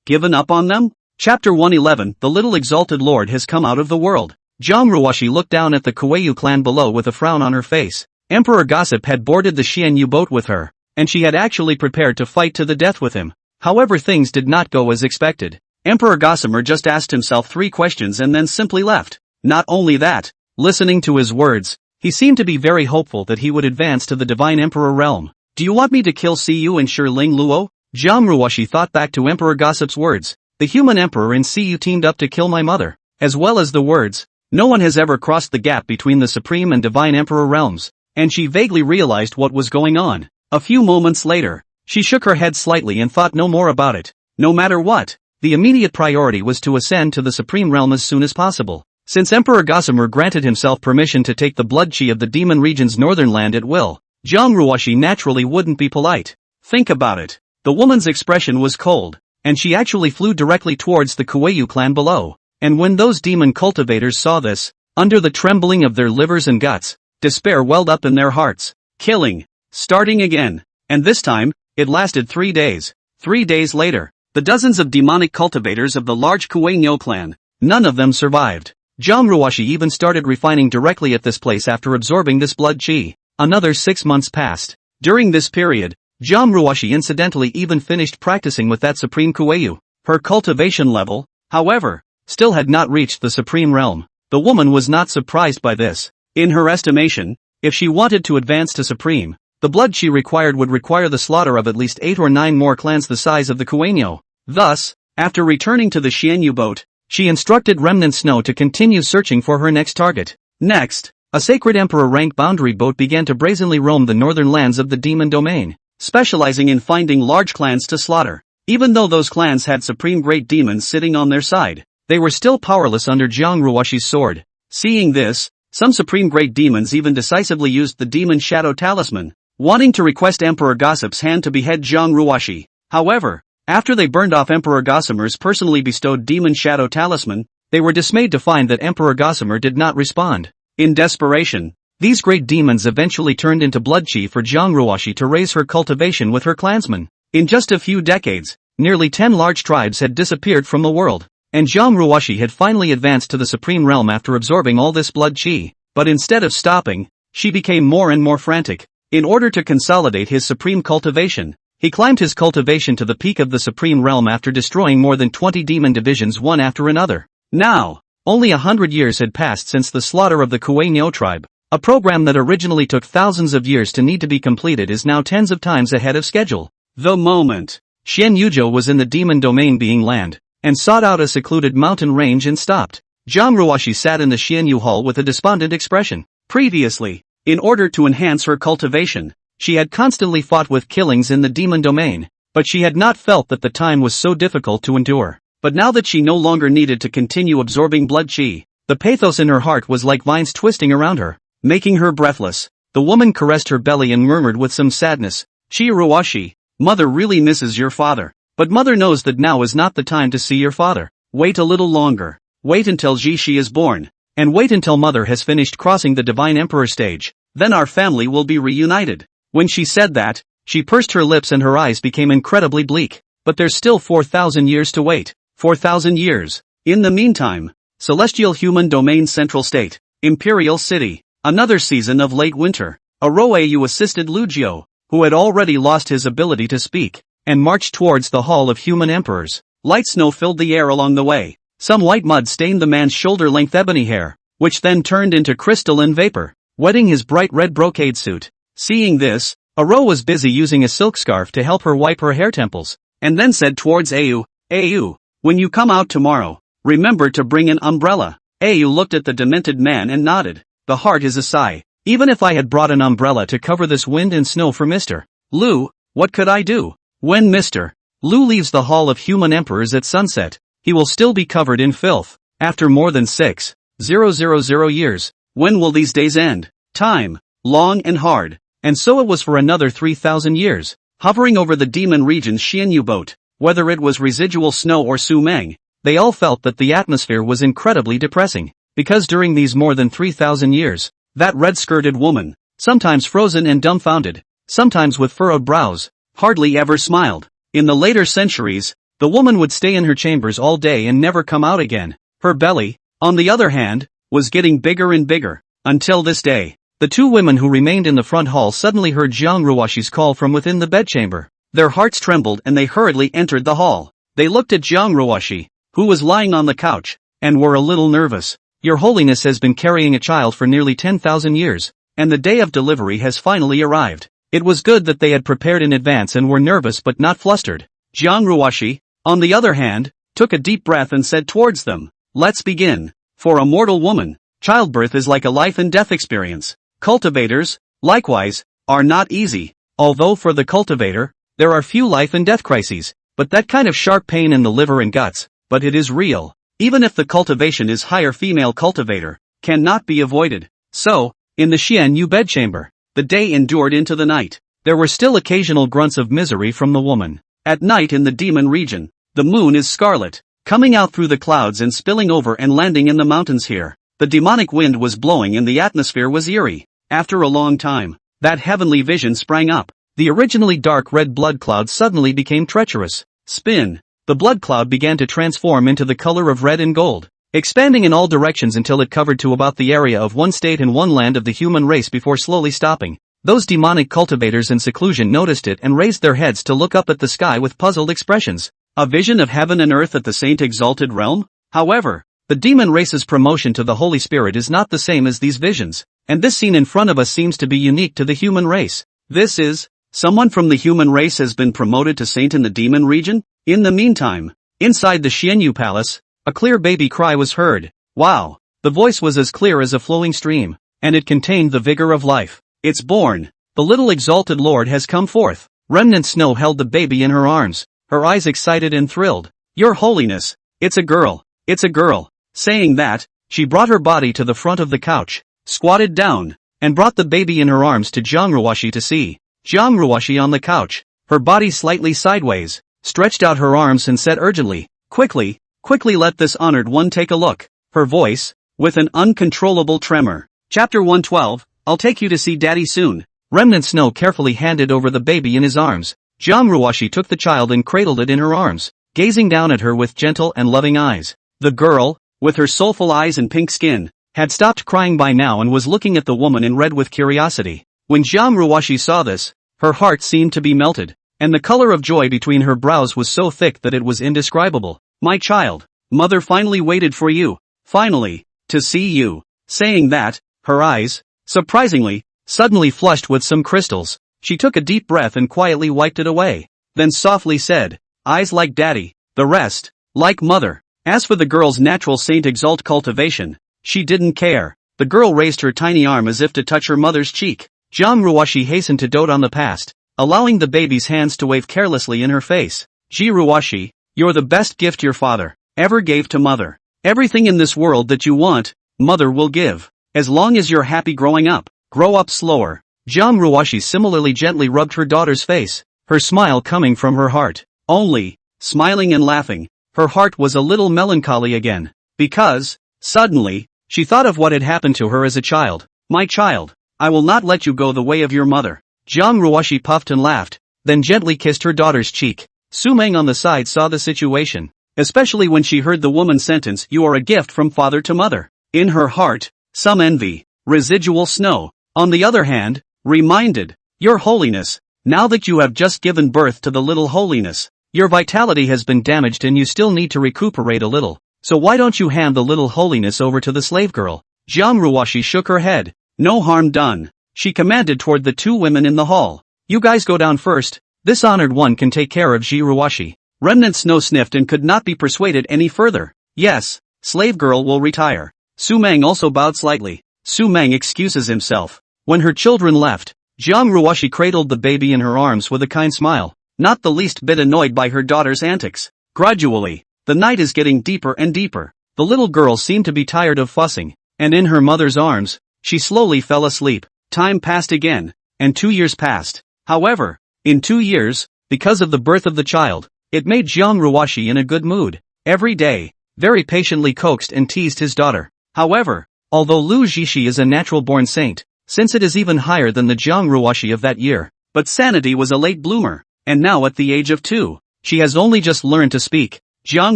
given up on them? Chapter 111, The Little Exalted Lord has come out of the world. Jiang Ruoshi looked down at the Kueyu clan below with a frown on her face. Emperor Gossip had boarded the Xianyu boat with her, and she had actually prepared to fight to the death with him. However, things did not go as expected. Emperor Gossamer just asked himself 3 questions and then simply left. Not only that, listening to his words, he seemed to be very hopeful that he would advance to the Divine Emperor realm. "Do you want me to kill Siyu and Shiling Luo?" Jiang Ruoshi thought back to Emperor Gossip's words. "The human emperor and Siyu teamed up to kill my mother," as well as the words, "No one has ever crossed the gap between the Supreme and Divine Emperor realms," and she vaguely realized what was going on. A few moments later, she shook her head slightly and thought no more about it. No matter what, the immediate priority was to ascend to the Supreme Realm as soon as possible. Since Emperor Gossamer granted himself permission to take the blood chi of the demon region's northern land at will, Jiang Ruoshi naturally wouldn't be polite. Think about it. The woman's expression was cold, and she actually flew directly towards the Kueyu clan below. And when those demon cultivators saw this, under the trembling of their livers and guts, despair welled up in their hearts. Killing. Starting again. And this time, it lasted 3 days. 3 days later, the dozens of demonic cultivators of the large Kuei-Nyo clan, none of them survived. Jiang Ruoshi even started refining directly at this place after absorbing this blood chi. Another 6 months passed. During this period, Jiang Ruoshi incidentally even finished practicing with that Supreme Kueyu. Her cultivation level, however, still had not reached the Supreme Realm. The woman was not surprised by this. In her estimation, if she wanted to advance to Supreme, the blood she required would require the slaughter of at least 8 or 9 more clans the size of the Kuei-Nyo. Thus, after returning to the Xianyu boat, she instructed Remnant Snow to continue searching for her next target. Next, a sacred emperor rank boundary boat began to brazenly roam the northern lands of the demon domain, specializing in finding large clans to slaughter. Even though those clans had supreme great demons sitting on their side, they were still powerless under Jiang Ruoshi's sword. Seeing this, some supreme great demons even decisively used the demon shadow talisman, wanting to request Emperor Gossip's hand to behead Jiang Ruoshi. However, after they burned off Emperor Gossamer's personally bestowed demon shadow talisman, they were dismayed to find that Emperor Gossamer did not respond. In desperation, these great demons eventually turned into blood chi for Jiang Ruoshi to raise her cultivation with her clansmen. In just a few decades, nearly 10 large tribes had disappeared from the world, and Jiang Ruoshi had finally advanced to the Supreme Realm after absorbing all this blood chi. But instead of stopping, she became more and more frantic. In order to consolidate his supreme cultivation, he climbed his cultivation to the peak of the Supreme Realm after destroying more than 20 demon divisions one after another. Now, only 100 years had passed since the slaughter of the Kuei-Nyo tribe. A program that originally took thousands of years to need to be completed is now tens of times ahead of schedule. The moment Xian Yuzhou was in the demon domain being land, and sought out a secluded mountain range and stopped. Jiang Ruoshi sat in the Xianyu hall with a despondent expression. Previously, in order to enhance her cultivation, she had constantly fought with killings in the demon domain, but she had not felt that the time was so difficult to endure. But now that she no longer needed to continue absorbing blood chi, the pathos in her heart was like vines twisting around her, making her breathless. The woman caressed her belly and murmured with some sadness, "Chi Ruoshi, mother really misses your father. But mother knows that now is not the time to see your father. Wait a little longer. Wait until Jishi is born. And wait until mother has finished crossing the Divine Emperor stage. Then our family will be reunited." When she said that, she pursed her lips and her eyes became incredibly bleak. But there's still 4,000 years to wait. 4,000 years. In the meantime, Celestial Human Domain Central State, Imperial City. Another season of late winter. Oroyu assisted Lugio, who had already lost his ability to speak, and marched towards the Hall of Human Emperors. Light snow filled the air along the way. Some white mud stained the man's shoulder-length ebony hair, which then turned into crystalline vapor, wetting his bright red brocade suit. Seeing this, Oro was busy using a silk scarf to help her wipe her hair temples, and then said towards Ayu, "Ayu, when you come out tomorrow, remember to bring an umbrella." Ayu looked at the demented man and nodded. The heart is a sigh. Even if I had brought an umbrella to cover this wind and snow for Mr. Lu, what could I do? When Mr. Lu leaves the Hall of Human Emperors at sunset, he will still be covered in filth. After more than 6,000 years, when will these days end? Time, long and hard. And so it was for another 3,000 years. Hovering over the demon region's Xianyu boat, whether it was residual snow or Sumang, they all felt that the atmosphere was incredibly depressing. Because during these more than 3,000 years, that red-skirted woman, sometimes frozen and dumbfounded, sometimes with furrowed brows, hardly ever smiled. In the later centuries, the woman would stay in her chambers all day and never come out again. Her belly, on the other hand, was getting bigger and bigger. Until this day, the two women who remained in the front hall suddenly heard Jiang Ruoshi's call from within the bedchamber. Their hearts trembled and they hurriedly entered the hall. They looked at Jiang Ruoshi, who was lying on the couch, and were a little nervous. "Your Holiness has been carrying a child for nearly 10,000 years, and the day of delivery has finally arrived." It was good that they had prepared in advance and were nervous but not flustered. Jiang Ruoshi, on the other hand, took a deep breath and said towards them, "Let's begin. For a mortal woman, childbirth is like a life and death experience. Cultivators, likewise, are not easy. Although for the cultivator, there are few life and death crises, but that kind of sharp pain in the liver and guts, but it is real. Even if the cultivation is higher, female cultivator cannot be avoided." So, in the Xianyu bedchamber, the day endured into the night. There were still occasional grunts of misery from the woman. At night in the demon region, the moon is scarlet, coming out through the clouds and spilling over and landing in the mountains here. The demonic wind was blowing and the atmosphere was eerie. After a long time, that heavenly vision sprang up. The originally dark red blood cloud suddenly became treacherous. Spin. The blood cloud began to transform into the color of red and gold, expanding in all directions until it covered to about the area of one state and one land of the human race before slowly stopping. Those demonic cultivators in seclusion noticed it and raised their heads to look up at the sky with puzzled expressions. A vision of heaven and earth at the saint-exalted realm? However, the demon race's promotion to the Holy Spirit is not the same as these visions, and this scene in front of us seems to be unique to the human race. This is, someone from the human race has been promoted to saint in the demon region? In the meantime, inside the Xianyu palace, a clear baby cry was heard. Wow! The voice was as clear as a flowing stream, and it contained the vigor of life. It's born. The little exalted Lord has come forth. Remnant Snow held the baby in her arms, her eyes excited and thrilled. "Your Holiness, it's a girl, it's a girl." Saying that, she brought her body to the front of the couch, squatted down, and brought the baby in her arms to Jiang Ruoshi to see. Jiang Ruoshi on the couch, her body slightly sideways, stretched out her arms and said urgently, "Quickly, quickly let this honored one take a look." Her voice, with an uncontrollable tremor. Chapter 112, "I'll take you to see Daddy soon." Remnant Snow carefully handed over the baby in his arms. Jiang Ruoshi took the child and cradled it in her arms, gazing down at her with gentle and loving eyes. The girl, with her soulful eyes and pink skin, had stopped crying by now and was looking at the woman in red with curiosity. When Jiang Ruoshi saw this, her heart seemed to be melted, and the color of joy between her brows was so thick that it was indescribable. "My child, mother finally waited for you. Finally, to see you." Saying that, her eyes, surprisingly, suddenly flushed with some crystals. She took a deep breath and quietly wiped it away, then softly said, "Eyes like daddy, the rest, like mother." As for the girl's natural saint exalt cultivation, she didn't care. The girl raised her tiny arm as if to touch her mother's cheek. Jiang Ruoshi hastened to dote on the past, allowing the baby's hands to wave carelessly in her face. "Ji Ruoshi, you're the best gift your father ever gave to mother. Everything in this world that you want, mother will give. As long as you're happy growing up, grow up slower." Jiang Ruoshi similarly gently rubbed her daughter's face, her smile coming from her heart. Only, smiling and laughing, her heart was a little melancholy again, because, suddenly, she thought of what had happened to her as a child. "My child, I will not let you go the way of your mother. Jiang Ruoshi puffed and laughed, then gently kissed her daughter's cheek. Su Meng on the side saw the situation, especially when she heard the woman sentence, "You are a gift from father to mother." In her heart, some envy, residual snow, on the other hand, reminded, "Your Holiness, now that you have just given birth to the little holiness, your vitality has been damaged and you still need to recuperate a little, so why don't you hand the little holiness over to the slave girl?" Jiang Ruoshi shook her head. "No harm done," she commanded toward the two women in the hall. "You guys go down first, this honored one can take care of Ji Ruoshi." Remnant Snow sniffed and could not be persuaded any further. "Yes, slave girl will retire." Su Meng also bowed slightly. Su Meng excuses himself. When her children left, Jiang Ruoshi cradled the baby in her arms with a kind smile, not the least bit annoyed by her daughter's antics. Gradually, the night is getting deeper and deeper. The little girl seemed to be tired of fussing, and in her mother's arms, she slowly fell asleep. Time passed again, and 2 years passed. However, in 2 years, because of the birth of the child, it made Jiang Ruoshi in a good mood. Every day, very patiently coaxed and teased his daughter. However, although Lu Jishi is a natural-born saint, since it is even higher than the Jiang Ruoshi of that year, but sanity was a late bloomer, and now at the age of 2, she has only just learned to speak. Jiang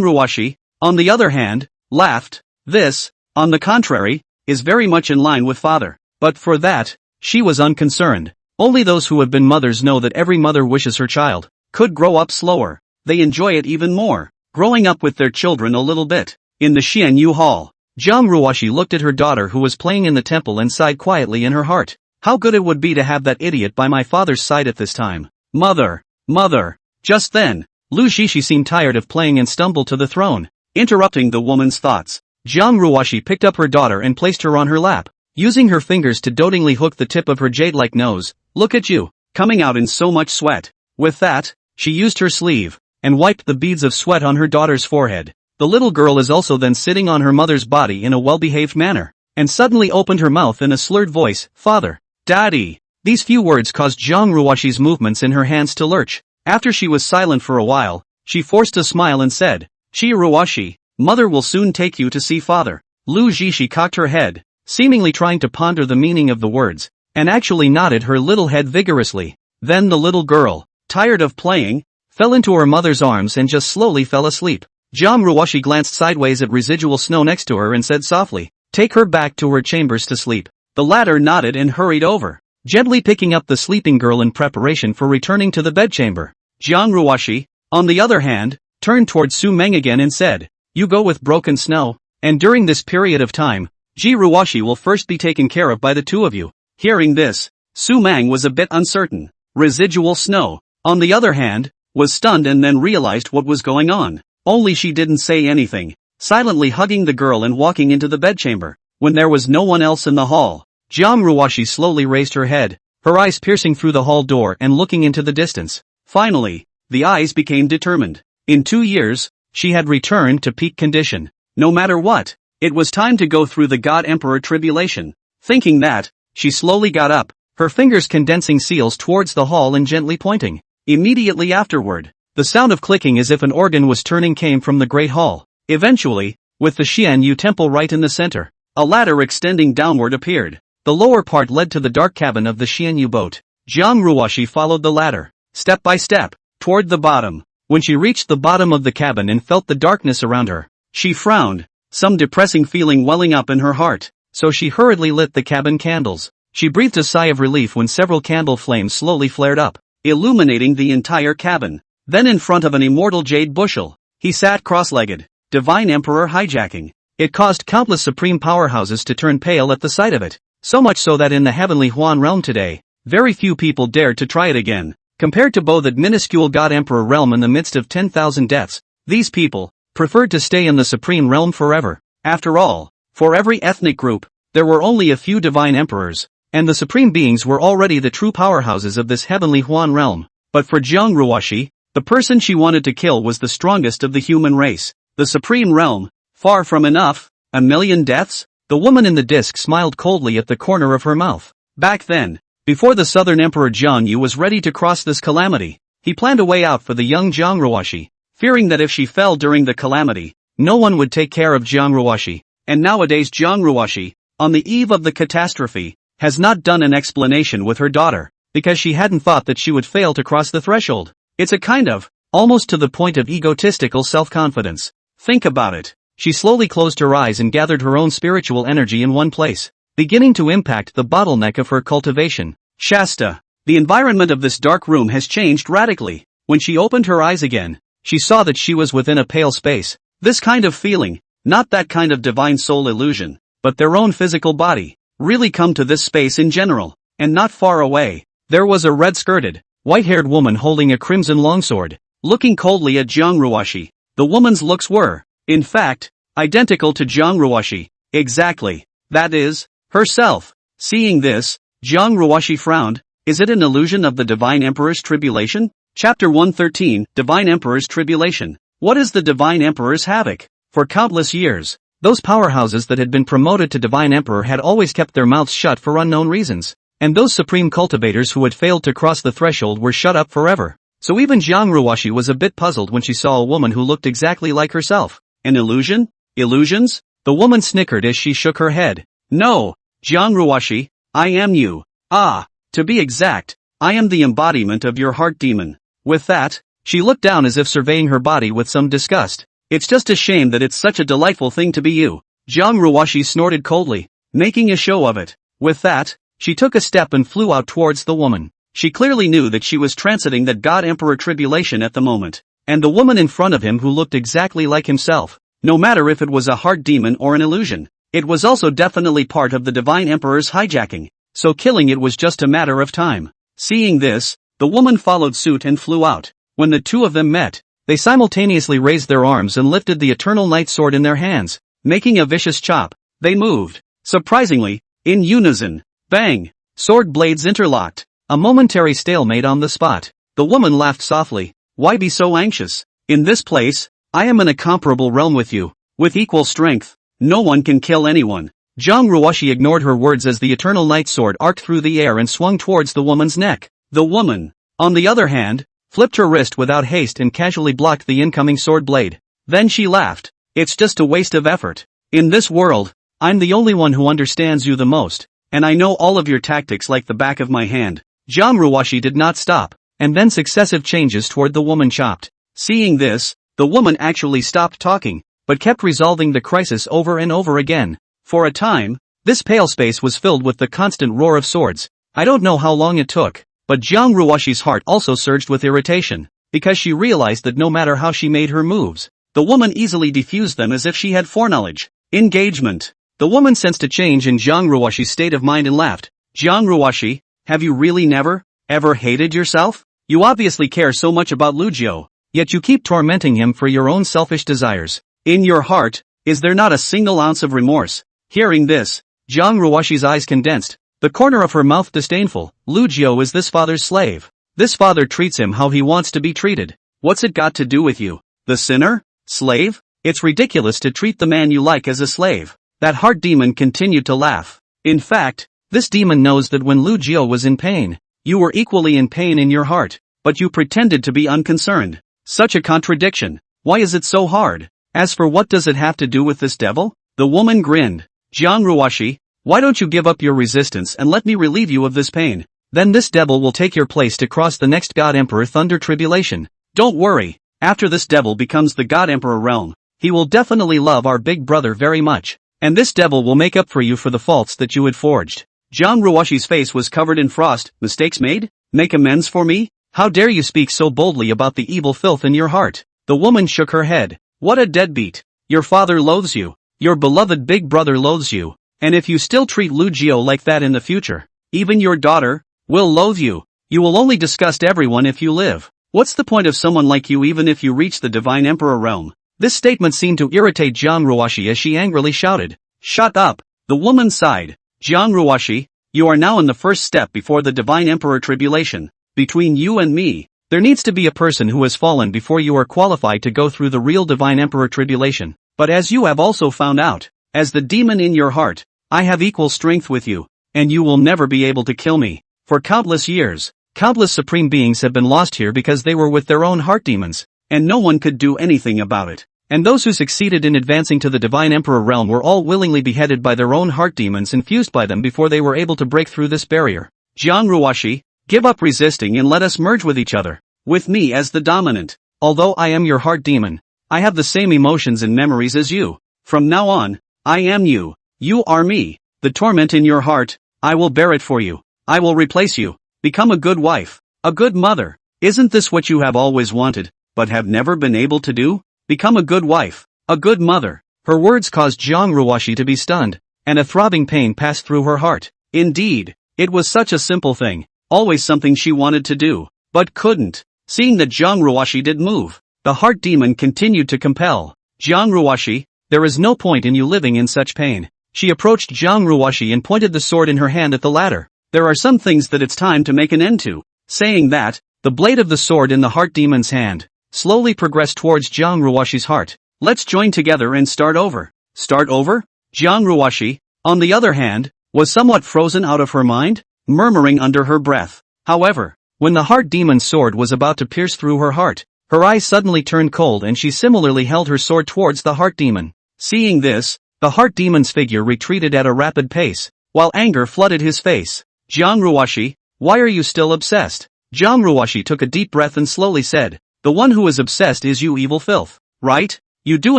Ruoshi, on the other hand, laughed. This, on the contrary, is very much in line with father. But for that, she was unconcerned. Only those who have been mothers know that every mother wishes her child could grow up slower. They enjoy it even more, growing up with their children a little bit. In the Xianyu Hall, Jiang Ruoshi looked at her daughter who was playing in the temple and sighed quietly in her heart. How good it would be to have that idiot by my father's side at this time. Mother! Mother! Just then, Lu Jishi seemed tired of playing and stumbled to the throne, interrupting the woman's thoughts. Jiang Ruoshi picked up her daughter and placed her on her lap, using her fingers to dotingly hook the tip of her jade-like nose. "Look at you, coming out in so much sweat." With that, she used her sleeve, and wiped the beads of sweat on her daughter's forehead. The little girl is also then sitting on her mother's body in a well-behaved manner, and suddenly opened her mouth in a slurred voice, "Father, Daddy." These few words caused Jiang Ruoshi's movements in her hands to lurch. After she was silent for a while, she forced a smile and said, "Ji Ruoshi, mother will soon take you to see father." Lu Jishi cocked her head, seemingly trying to ponder the meaning of the words, and actually nodded her little head vigorously. Then the little girl, tired of playing, fell into her mother's arms and just slowly fell asleep. Jiang Ruoshi glanced sideways at residual snow next to her and said softly, "Take her back to her chambers to sleep." The latter nodded and hurried over, gently picking up the sleeping girl in preparation for returning to the bedchamber. Jiang Ruoshi, on the other hand, turned toward Su Meng again and said, "You go with Broken Snow, and during this period of time, Ji Ruoshi will first be taken care of by the two of you." Hearing this, Su Meng was a bit uncertain. Residual Snow, on the other hand, was stunned and then realized what was going on. Only she didn't say anything, silently hugging the girl and walking into the bedchamber. When there was no one else in the hall, Jiang Ruoshi slowly raised her head, her eyes piercing through the hall door and looking into the distance. Finally, the eyes became determined. In 2 years, she had returned to peak condition. No matter what, it was time to go through the God Emperor tribulation. Thinking that, she slowly got up, her fingers condensing seals towards the hall and gently pointing. Immediately afterward, the sound of clicking as if an organ was turning came from the great hall. Eventually, with the Xianyu temple right in the center, a ladder extending downward appeared. The lower part led to the dark cabin of the Xianyu boat. Jiang Ruoshi followed the ladder, step by step, toward the bottom. When she reached the bottom of the cabin and felt the darkness around her, she frowned, some depressing feeling welling up in her heart, so she hurriedly lit the cabin candles. She breathed a sigh of relief when several candle flames slowly flared up, illuminating the entire cabin. Then in front of an immortal jade bushel, he sat cross-legged, Divine Emperor hijacking. It caused countless supreme powerhouses to turn pale at the sight of it, so much so that in the heavenly Huan realm today, very few people dared to try it again. Compared to that minuscule God Emperor realm in the midst of 10,000 deaths, these people preferred to stay in the supreme realm forever. After all, for every ethnic group, there were only a few divine emperors, and the supreme beings were already the true powerhouses of this heavenly Huan realm. But for Jiang Ruoshi, the person she wanted to kill was the strongest of the human race. The supreme realm, far from enough, 1,000,000 deaths? The woman in the disc smiled coldly at the corner of her mouth. Back then, before the southern emperor Jiang Yu was ready to cross this calamity, he planned a way out for the young Jiang Ruoshi, fearing that if she fell during the calamity, no one would take care of Jiang Ruoshi. And nowadays Jiang Ruoshi, on the eve of the catastrophe, has not done an explanation with her daughter. because she hadn't thought that she would fail to cross the threshold. It's a kind of, almost to the point of egotistical self-confidence. Think about it. She slowly closed her eyes and gathered her own spiritual energy in one place, beginning to impact the bottleneck of her cultivation. Shasta. The environment of this dark room has changed radically. When she opened her eyes again, she saw that she was within a pale space. This kind of feeling, not that kind of divine soul illusion, but their own physical body, really come to this space in general. And not far away, there was a red-skirted, white-haired woman holding a crimson longsword, looking coldly at Jiang Ruoshi. The woman's looks were, in fact, identical to Jiang Ruoshi. Exactly. That is, herself. Seeing this, Jiang Ruoshi frowned. Is it an illusion of the Divine Emperor's tribulation? Chapter 113, Divine Emperor's Tribulation. What is the Divine Emperor's havoc? For countless years, those powerhouses that had been promoted to Divine Emperor had always kept their mouths shut for unknown reasons. And those supreme cultivators who had failed to cross the threshold were shut up forever. So even Jiang Ruoshi was a bit puzzled when she saw a woman who looked exactly like herself. An illusion? Illusions? The woman snickered as she shook her head. No, Jiang Ruoshi, I am you. Ah, to be exact, I am the embodiment of your heart demon. With that, she looked down as if surveying her body with some disgust. It's just a shame that it's such a delightful thing to be you. Jiang Ruoshi snorted coldly, making a show of it. With that, she took a step and flew out towards the woman. She clearly knew that she was transiting that God Emperor tribulation at the moment. And the woman in front of him who looked exactly like himself, no matter if it was a heart demon or an illusion, it was also definitely part of the Divine Emperor's hijacking. So killing it was just a matter of time. Seeing this, the woman followed suit and flew out. When the two of them met, they simultaneously raised their arms and lifted the Eternal Night Sword in their hands, making a vicious chop. They moved, surprisingly, in unison. Bang! Sword blades interlocked. A momentary stalemate on the spot. The woman laughed softly. Why be so anxious? In this place, I am in a comparable realm with you, with equal strength. No one can kill anyone. Jiang Ruoshi ignored her words as the Eternal Night Sword arced through the air and swung towards the woman's neck. The woman, on the other hand, flipped her wrist without haste and casually blocked the incoming sword blade. Then she laughed. It's just a waste of effort. In this world, I'm the only one who understands you the most, and I know all of your tactics like the back of my hand. Jiang Ruoshi did not stop, and then successive changes toward the woman chopped. Seeing this, the woman actually stopped talking, but kept resolving the crisis over and over again. For a time, this pale space was filled with the constant roar of swords. I don't know how long it took, but Jiang Ruoshi's heart also surged with irritation, because she realized that no matter how she made her moves, the woman easily diffused them as if she had foreknowledge. Engagement. The woman sensed a change in Jiang Ruoshi's state of mind and laughed. Jiang Ruoshi, have you really never, ever hated yourself? You obviously care so much about Lu Jiao, yet you keep tormenting him for your own selfish desires. In your heart, is there not a single ounce of remorse? Hearing this, Jiang Ruoshi's eyes condensed, the corner of her mouth disdainful. Lu Jiao is this father's slave. This father treats him how he wants to be treated. What's it got to do with you? The sinner? Slave? It's ridiculous to treat the man you like as a slave. That heart demon continued to laugh. In fact, this demon knows that when Lu Jiao was in pain, you were equally in pain in your heart, but you pretended to be unconcerned. Such a contradiction. Why is it so hard? As for what does it have to do with this devil? The woman grinned. Jiang Ruoshi, why don't you give up your resistance and let me relieve you of this pain? Then this devil will take your place to cross the next God Emperor Thunder Tribulation. Don't worry, after this devil becomes the God Emperor realm, he will definitely love our big brother very much. And this devil will make up for you for the faults that you had forged. Jiang Ruoshi's face was covered in frost. Mistakes made? Make amends for me? How dare you speak so boldly about the evil filth in your heart? The woman shook her head. What a deadbeat. Your father loathes you. Your beloved big brother loathes you. And if you still treat Lu Jiao like that in the future, even your daughter will loathe you. You will only disgust everyone if you live. What's the point of someone like you even if you reach the Divine Emperor realm? This statement seemed to irritate Jiang Ruoshi as she angrily shouted. Shut up. The woman sighed. Jiang Ruoshi, you are now in the first step before the Divine Emperor tribulation. Between you and me, there needs to be a person who has fallen before you are qualified to go through the real Divine Emperor tribulation. But as you have also found out, as the demon in your heart, I have equal strength with you, and you will never be able to kill me. For countless years, countless supreme beings have been lost here because they were with their own heart demons, and no one could do anything about it. And those who succeeded in advancing to the Divine Emperor realm were all willingly beheaded by their own heart demons infused by them before they were able to break through this barrier. Jiang Ruoshi, Give up resisting and let us merge with each other. With me as the dominant. Although I am your heart demon, I have the same emotions and memories as you. From now on, I am you. You are me. The torment in your heart, I will bear it for you. I will replace you. Become a good wife. A good mother. Isn't this what you have always wanted, but have never been able to do? Become a good wife. A good mother. Her words caused Jiang Ruoshi to be stunned, and a throbbing pain passed through her heart. Indeed, it was such a simple thing, always something she wanted to do, but couldn't. Seeing that Jiang Ruoshi did move, the heart demon continued to compel. Jiang Ruoshi, there is no point in you living in such pain. She approached Jiang Ruoshi and pointed the sword in her hand at the latter. There are some things that it's time to make an end to. Saying that, the blade of the sword in the heart demon's hand slowly progressed towards Jiang Ruoshi's heart. Let's join together and start over. Start over? Jiang Ruoshi, on the other hand, was somewhat frozen out of her mind, murmuring under her breath. However, when the heart demon's sword was about to pierce through her heart, her eyes suddenly turned cold and she similarly held her sword towards the heart demon. Seeing this, the heart demon's figure retreated at a rapid pace, while anger flooded his face. Jiang Ruoshi, why are you still obsessed? Jiang Ruoshi took a deep breath and slowly said, the one who is obsessed is you, evil filth, right? You do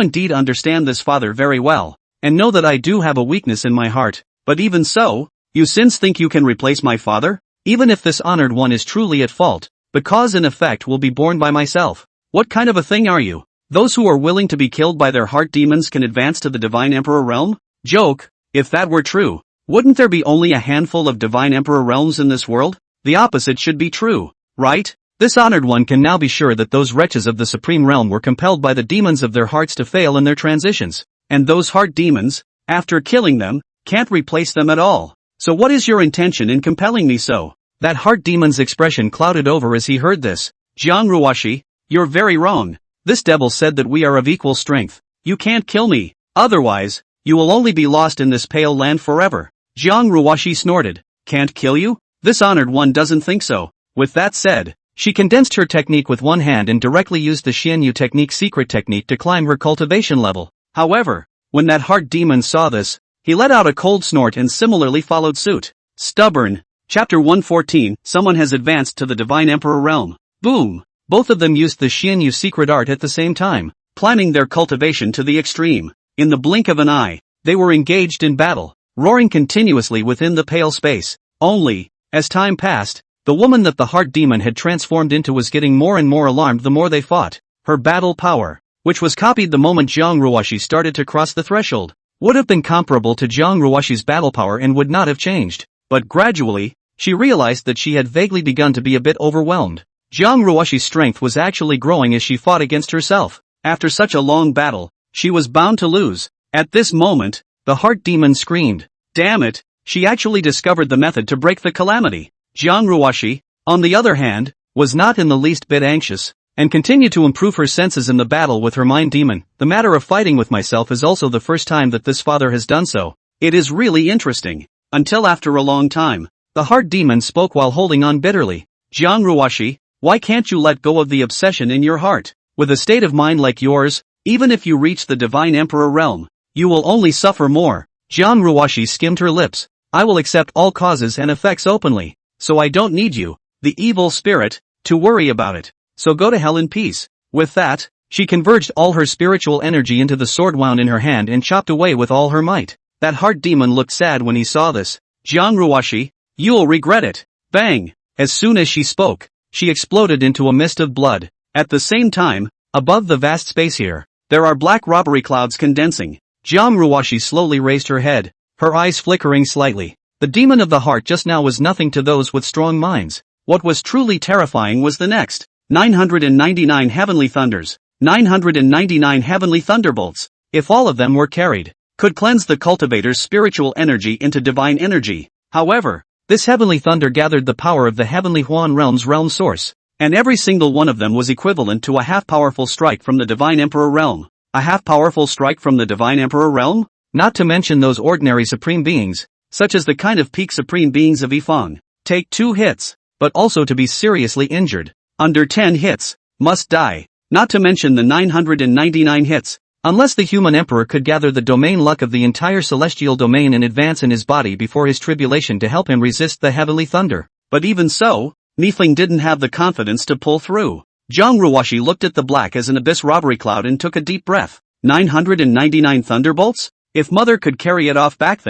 indeed understand this, father, very well, and know that I do have a weakness in my heart, but even so, you sins think you can replace my father? Even if this honored one is truly at fault, the cause and effect will be borne by myself. What kind of a thing are you? Those who are willing to be killed by their heart demons can advance to the Divine Emperor realm? Joke, if that were true, wouldn't there be only a handful of Divine Emperor realms in this world? The opposite should be true, right? This honored one can now be sure that those wretches of the Supreme Realm were compelled by the demons of their hearts to fail in their transitions, and those heart demons, after killing them, can't replace them at all. So what is your intention in compelling me so? That heart demon's expression clouded over as he heard this. Jiang Ruoshi, you're very wrong. This devil said that we are of equal strength. You can't kill me, otherwise, you will only be lost in this pale land forever. Jiang Ruoshi snorted. Can't kill you? This honored one doesn't think so. With that said, she condensed her technique with one hand and directly used the Xianyu technique secret technique to climb her cultivation level. However, when that heart demon saw this, he let out a cold snort and similarly followed suit. Stubborn. Chapter 114, someone has advanced to the Divine Emperor realm. Boom! Both of them used the Xianyu secret art at the same time, planning their cultivation to the extreme. In the blink of an eye, they were engaged in battle, roaring continuously within the pale space. Only, as time passed, the woman that the heart demon had transformed into was getting more and more alarmed the more they fought. Her battle power, which was copied the moment Jiang Ruoshi started to cross the threshold, would have been comparable to Jiang Ruoshi's battle power and would not have changed. But gradually, she realized that she had vaguely begun to be a bit overwhelmed. Jiang Ruoshi's strength was actually growing as she fought against herself. After such a long battle, she was bound to lose. At this moment, the heart demon screamed. Damn it, she actually discovered the method to break the calamity. Jiang Ruoshi, on the other hand, was not in the least bit anxious, and continued to improve her senses in the battle with her mind demon. The matter of fighting with myself is also the first time that this father has done so. It is really interesting. Until after a long time, the heart demon spoke while holding on bitterly. Jiang Ruoshi, why can't you let go of the obsession in your heart? With a state of mind like yours, even if you reach the Divine Emperor realm, you will only suffer more. Jiang Ruoshi skimmed her lips. I will accept all causes and effects openly, so I don't need you, the evil spirit, to worry about it. So go to hell in peace. With that, she converged all her spiritual energy into the sword wound in her hand and chopped away with all her might. That heart demon looked sad when he saw this. Jiang Ruoshi, you'll regret it. Bang! As soon as she spoke, she exploded into a mist of blood. At the same time, above the vast space here, there are black robbery clouds condensing. Jiang Ruoshi slowly raised her head, her eyes flickering slightly. The demon of the heart just now was nothing to those with strong minds. What was truly terrifying was the next. 999 heavenly thunders, 999 heavenly thunderbolts, if all of them were carried, could cleanse the cultivator's spiritual energy into divine energy. However, this heavenly thunder gathered the power of the heavenly Huan realm's realm source, and every single one of them was equivalent to a half-powerful strike from the Divine Emperor realm. A half-powerful strike from the Divine Emperor realm? Not to mention those ordinary supreme beings, such as the kind of peak supreme beings of Yifeng, take 2 hits, but also to be seriously injured. Under 10 hits, must die, not to mention the 999 hits, unless the human emperor could gather the domain luck of the entire celestial domain in advance in his body before his tribulation to help him resist the heavenly thunder. But even so, Niefling didn't have the confidence to pull through. Zhang Ruoshi looked at the black as an abyss robbery cloud and took a deep breath. 999 thunderbolts? If Mother could carry it off back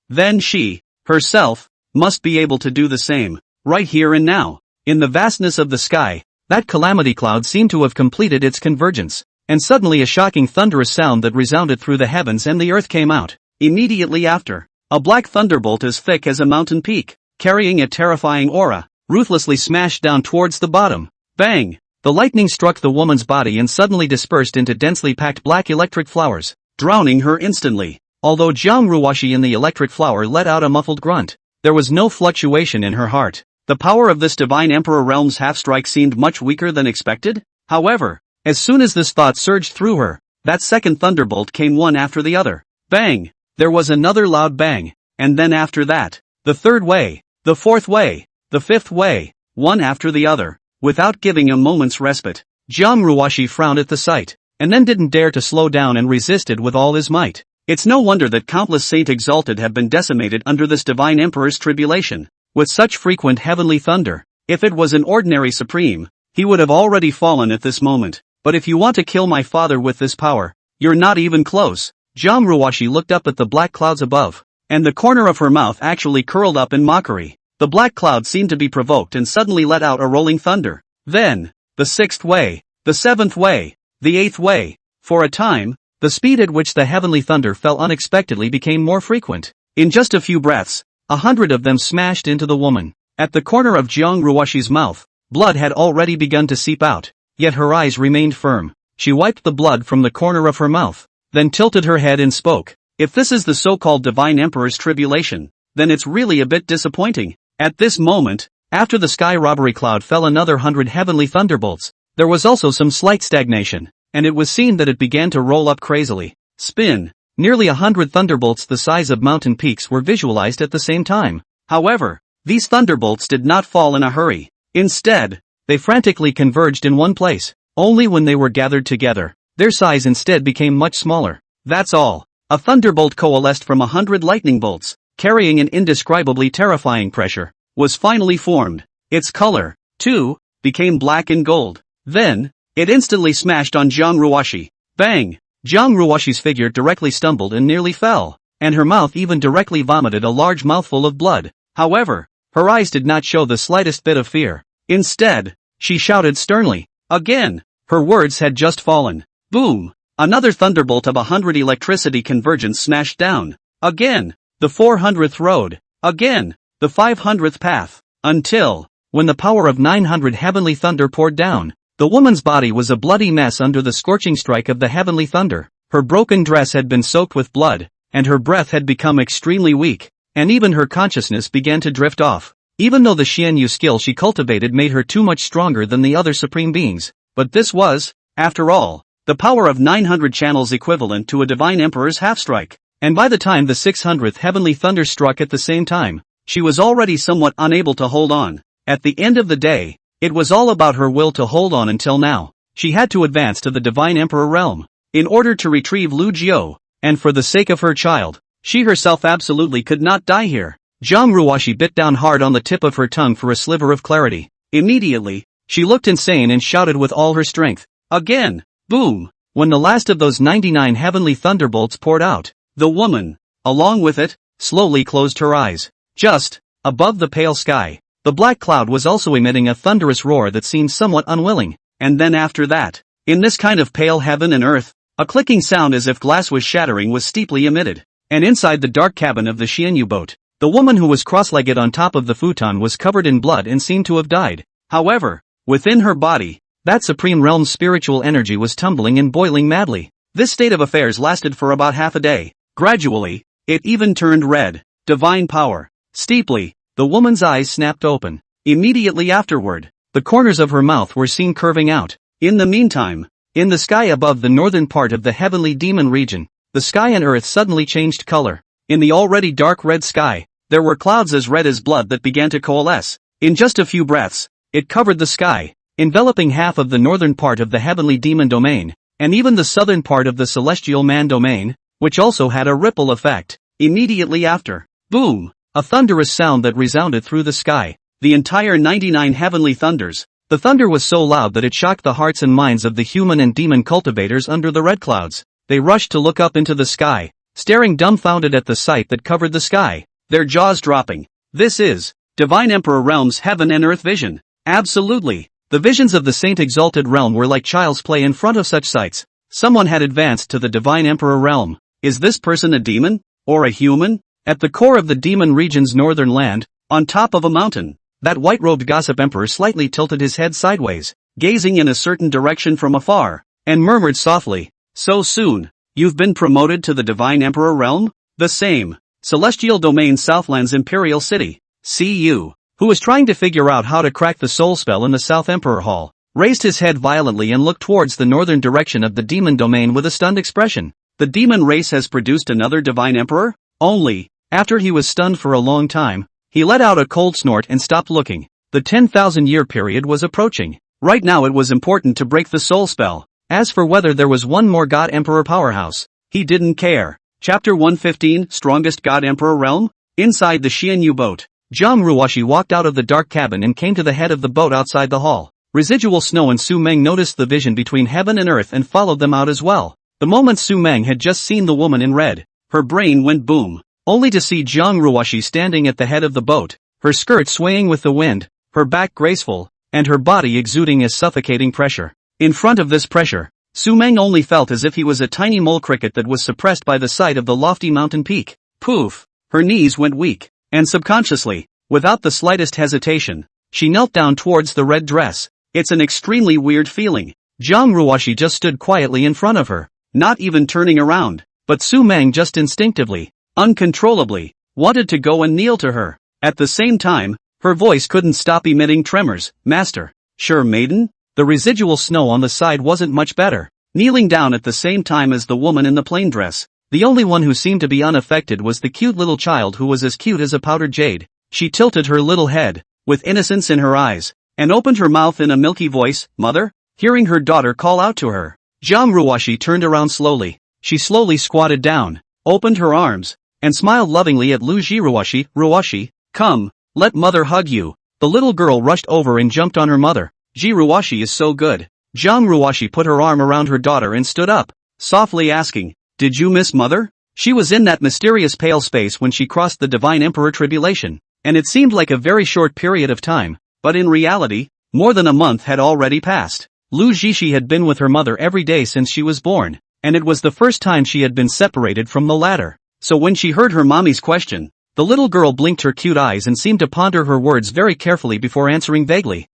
then she, herself, must be able to do the same, right here and now. In the vastness of the sky, that calamity cloud seemed to have completed its convergence, and suddenly a shocking thunderous sound that resounded through the heavens and the earth came out. Immediately after, a black thunderbolt as thick as a mountain peak, carrying a terrifying aura, ruthlessly smashed down towards the bottom. Bang! The lightning struck the woman's body and suddenly dispersed into densely packed black electric flowers, drowning her instantly. Although Zhang Ruoshi in the electric flower let out a muffled grunt, there was no fluctuation in her heart. The power of this divine Emperor Realm's half-strike seemed much weaker than expected. However, as soon as this thought surged through her, that second thunderbolt came one after the other. Bang! There was another loud bang, and then after that, the third way, the fourth way, the fifth way, one after the other, without giving a moment's respite. Zhang Ruoshi frowned at the sight, and then didn't dare to slow down and resisted with all his might. It's no wonder that countless Saint Exalted have been decimated under this divine Emperor's tribulation. With such frequent heavenly thunder, if it was an ordinary supreme, he would have already fallen at this moment. But if you want to kill my father with this power, you're not even close. Zhang Ruoshi looked up at the black clouds above, and the corner of her mouth actually curled up in mockery. The black cloud seemed to be provoked and suddenly let out a rolling thunder. Then, the sixth way, the seventh way, the eighth way. For a time, the speed at which the heavenly thunder fell unexpectedly became more frequent. In just a few breaths, 100 of them smashed into the woman. At the corner of Zhang Ruoshi's mouth, blood had already begun to seep out, yet her eyes remained firm. She wiped the blood from the corner of her mouth, then tilted her head and spoke. If this is the so-called divine emperor's tribulation, then it's really a bit disappointing. At this moment, after the sky robbery cloud fell another 100 heavenly thunderbolts, there was also some slight stagnation, and it was seen that it began to roll up crazily. Spin. Nearly 100 thunderbolts the size of mountain peaks were visualized at the same time. However, these thunderbolts did not fall in a hurry. Instead, they frantically converged in one place. Only when they were gathered together, their size instead became much smaller. That's all. A thunderbolt coalesced from 100 lightning bolts, carrying an indescribably terrifying pressure, was finally formed. Its color, too, became black and gold. Then, it instantly smashed on Zhang Ruoshi. Bang! Zhang Ruoshi's figure directly stumbled and nearly fell, and her mouth even directly vomited a large mouthful of blood. However, her eyes did not show the slightest bit of fear. Instead, she shouted sternly. Again! Her words had just fallen. Boom! Another thunderbolt of 100 electricity convergence smashed down. Again! The 400th road. Again! The 500th path. Until, when the power of 900 heavenly thunder poured down, the woman's body was a bloody mess under the scorching strike of the heavenly thunder. Her broken dress had been soaked with blood, and her breath had become extremely weak, and even her consciousness began to drift off. Even though the Xianyu skill she cultivated made her too much stronger than the other supreme beings, but this was, after all, the power of 900 channels equivalent to a divine emperor's half-strike. And by the time the 600th heavenly thunder struck at the same time, she was already somewhat unable to hold on. At the end of the day, it was all about her will to hold on until now. She had to advance to the divine emperor realm, in order to retrieve Lu Jiao, and for the sake of her child, she herself absolutely could not die here. Zhang Ruoshi bit down hard on the tip of her tongue for a sliver of clarity. Immediately, she looked insane and shouted with all her strength. Again! Boom! When the last of those 99 heavenly thunderbolts poured out, the woman, along with it, slowly closed her eyes. Just above the pale sky, the black cloud was also emitting a thunderous roar that seemed somewhat unwilling. And then after that, in this kind of pale heaven and earth, a clicking sound as if glass was shattering was steeply emitted. And inside the dark cabin of the Xianyu boat, the woman who was cross-legged on top of the futon was covered in blood and seemed to have died. However, within her body, that supreme realm's spiritual energy was tumbling and boiling madly. This state of affairs lasted for about half a day. Gradually, it even turned red. Divine power. Steeply, the woman's eyes snapped open. Immediately afterward, the corners of her mouth were seen curving out. In the meantime, in the sky above the northern part of the heavenly demon region, the sky and earth suddenly changed color. In the already dark red sky, there were clouds as red as blood that began to coalesce. In just a few breaths, it covered the sky, enveloping half of the northern part of the heavenly demon domain, and even the southern part of the celestial man domain, which also had a ripple effect. Immediately after, boom, a thunderous sound that resounded through the sky. the entire 99 heavenly thunders. The thunder was so loud that it shocked the hearts and minds of the human and demon cultivators under the red clouds. They rushed to look up into the sky, staring dumbfounded at the sight that covered the sky, their jaws dropping. This is Divine Emperor Realm's heaven and earth vision. Absolutely. The visions of the Saint Exalted Realm were like child's play in front of such sights. Someone had advanced to the Divine Emperor Realm. Is this person a demon? Or a human? At the core of the demon region's northern land, on top of a mountain, that white-robed gossip emperor slightly tilted his head sideways, gazing in a certain direction from afar, and murmured softly, "So soon? You've been promoted to the Divine Emperor Realm? The same. Celestial Domain Southland's Imperial City. C.U., who was trying to figure out how to crack the soul spell in the South Emperor Hall, raised his head violently and looked towards the northern direction of the demon domain with a stunned expression. The demon race has produced another Divine Emperor? Only, after he was stunned for a long time, he let out a cold snort and stopped looking. The 10,000-year period was approaching. Right now it was important to break the soul spell. As for whether there was one more God Emperor powerhouse, he didn't care. Chapter 115, Strongest God Emperor Realm? Inside the Xianyu boat, Zhang Ruoxi walked out of the dark cabin and came to the head of the boat outside the hall. Residual Snow and Su Meng noticed the vision between heaven and earth and followed them out as well. The moment Su Meng had just seen the woman in red, her brain went boom, only to see Zhang Ruoxi standing at the head of the boat, her skirt swaying with the wind, her back graceful, and her body exuding a suffocating pressure. In front of this pressure, Su Meng only felt as if he was a tiny mole cricket that was suppressed by the sight of the lofty mountain peak. Poof! Her knees went weak, and subconsciously, without the slightest hesitation, she knelt down towards the red dress. It's an extremely weird feeling. Zhang Ruoxi just stood quietly in front of her, not even turning around, but Su Meng just instinctively, uncontrollably, wanted to go and kneel to her. At the same time, her voice couldn't stop emitting tremors. "Master." "Sure, maiden?" The residual snow on the side wasn't much better, kneeling down at the same time as the woman in the plain dress. The only one who seemed to be unaffected was the cute little child who was as cute as a powdered jade. She tilted her little head, with innocence in her eyes, and opened her mouth in a milky voice. "Mother?" Hearing her daughter call out to her, Zhang Ruoxi turned around slowly. She slowly squatted down, opened her arms, and smiled lovingly at Lu Ruoxi. "Ruoxi, come, let mother hug you." The little girl rushed over and jumped on her mother. "Ruoxi is so good." Zhang Ruoxi put her arm around her daughter and stood up, softly asking, "Did you miss mother?" She was in that mysterious pale space when she crossed the Divine Emperor tribulation, and it seemed like a very short period of time, but in reality, more than a month had already passed. Lu Zixi had been with her mother every day since she was born, and it was the first time she had been separated from the latter. So when she heard her mommy's question, the little girl blinked her cute eyes and seemed to ponder her words very carefully before answering vaguely.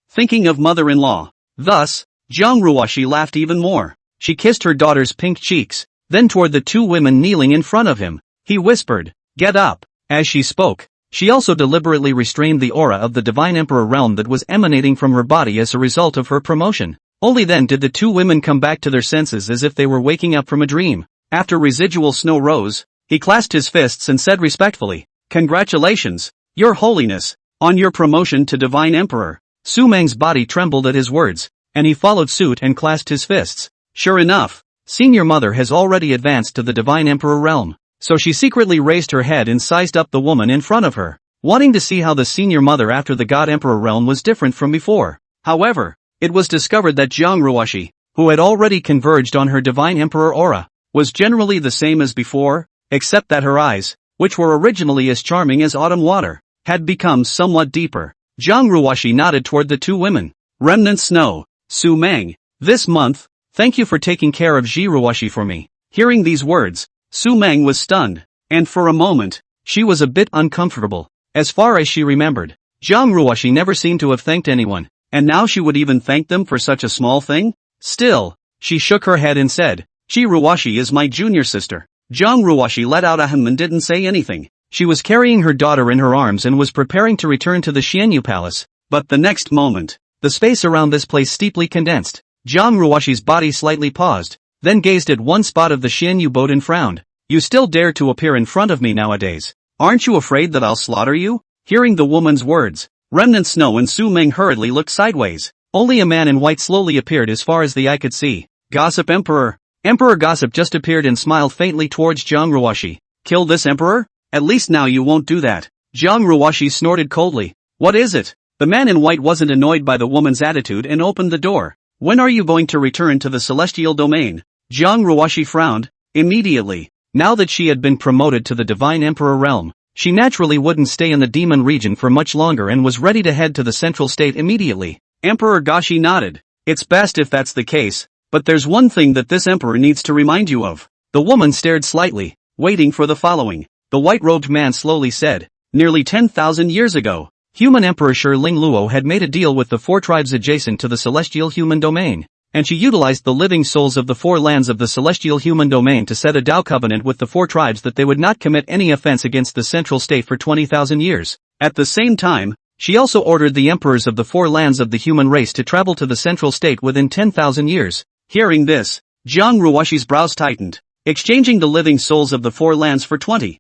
Thinking of mother-in-law." Thus, Zhang Ruoxi laughed even more. She kissed her daughter's pink cheeks, then toward the two women kneeling in front of him, he whispered, "Get up." As she spoke, she also deliberately restrained the aura of the Divine Emperor Realm that was emanating from her body as a result of her promotion. Only then did the two women come back to their senses as if they were waking up from a dream. After Residual Snow rose, he clasped his fists and said respectfully, "Congratulations, Your Holiness, on your promotion to Divine Emperor." Su Meng's body trembled at his words, and he followed suit and clasped his fists. Sure enough, Senior Mother has already advanced to the Divine Emperor Realm, so she secretly raised her head and sized up the woman in front of her, wanting to see how the Senior Mother after the God Emperor Realm was different from before. However, it was discovered that Zhang Ruoxi, who had already converged on her Divine Emperor aura, was generally the same as before, except that her eyes, which were originally as charming as autumn water, had become somewhat deeper. Zhang Ruoxi nodded toward the two women. "Remnant Snow, Su Meng, this month, thank you for taking care of Ruoxi for me." Hearing these words, Su Meng was stunned, and for a moment, she was a bit uncomfortable. As far as she remembered, Zhang Ruoxi never seemed to have thanked anyone, and now she would even thank them for such a small thing? Still, she shook her head and said, "Ruoxi is my junior sister." Zhang Ruoxi let out a hum and didn't say anything. She was carrying her daughter in her arms and was preparing to return to the Xianyu Palace, but the next moment, the space around this place steeply condensed. Zhang Ruoxi's body slightly paused, then gazed at one spot of the Xianyu boat and frowned. "You still dare to appear in front of me nowadays? Aren't you afraid that I'll slaughter you?" Hearing the woman's words, Remnant Snow and Su Meng hurriedly looked sideways. Only a man in white slowly appeared as far as the eye could see. "Gossip Emperor." Emperor Gossip just appeared and smiled faintly towards Zhang Ruoxi. "Kill this emperor? At least now you won't do that." Zhang Ruoxi snorted coldly. What is it? The man in white wasn't annoyed by the woman's attitude and opened the door. When are you going to return to the celestial domain? Jiang Ruoshi frowned. Immediately. Now that she had been promoted to the Divine Emperor realm, she naturally wouldn't stay in the demon region for much longer and was ready to head to the central state immediately. Emperor Gashi nodded. It's best if that's the case, but there's one thing that this emperor needs to remind you of. The woman stared slightly, waiting for the following. The white-robed man slowly said, nearly 10,000 years ago, human emperor Shi Lingluo had made a deal with the 4 tribes adjacent to the celestial human domain, and she utilized the living souls of the 4 lands of the celestial human domain to set a Tao covenant with the 4 tribes that they would not commit any offense against the central state for 20,000 years. At the same time, she also ordered the emperors of the 4 lands of the human race to travel to the central state within 10,000 years. Hearing this, Jiang Ruoshi's brows tightened. Exchanging the living souls of the 4 lands for 20,000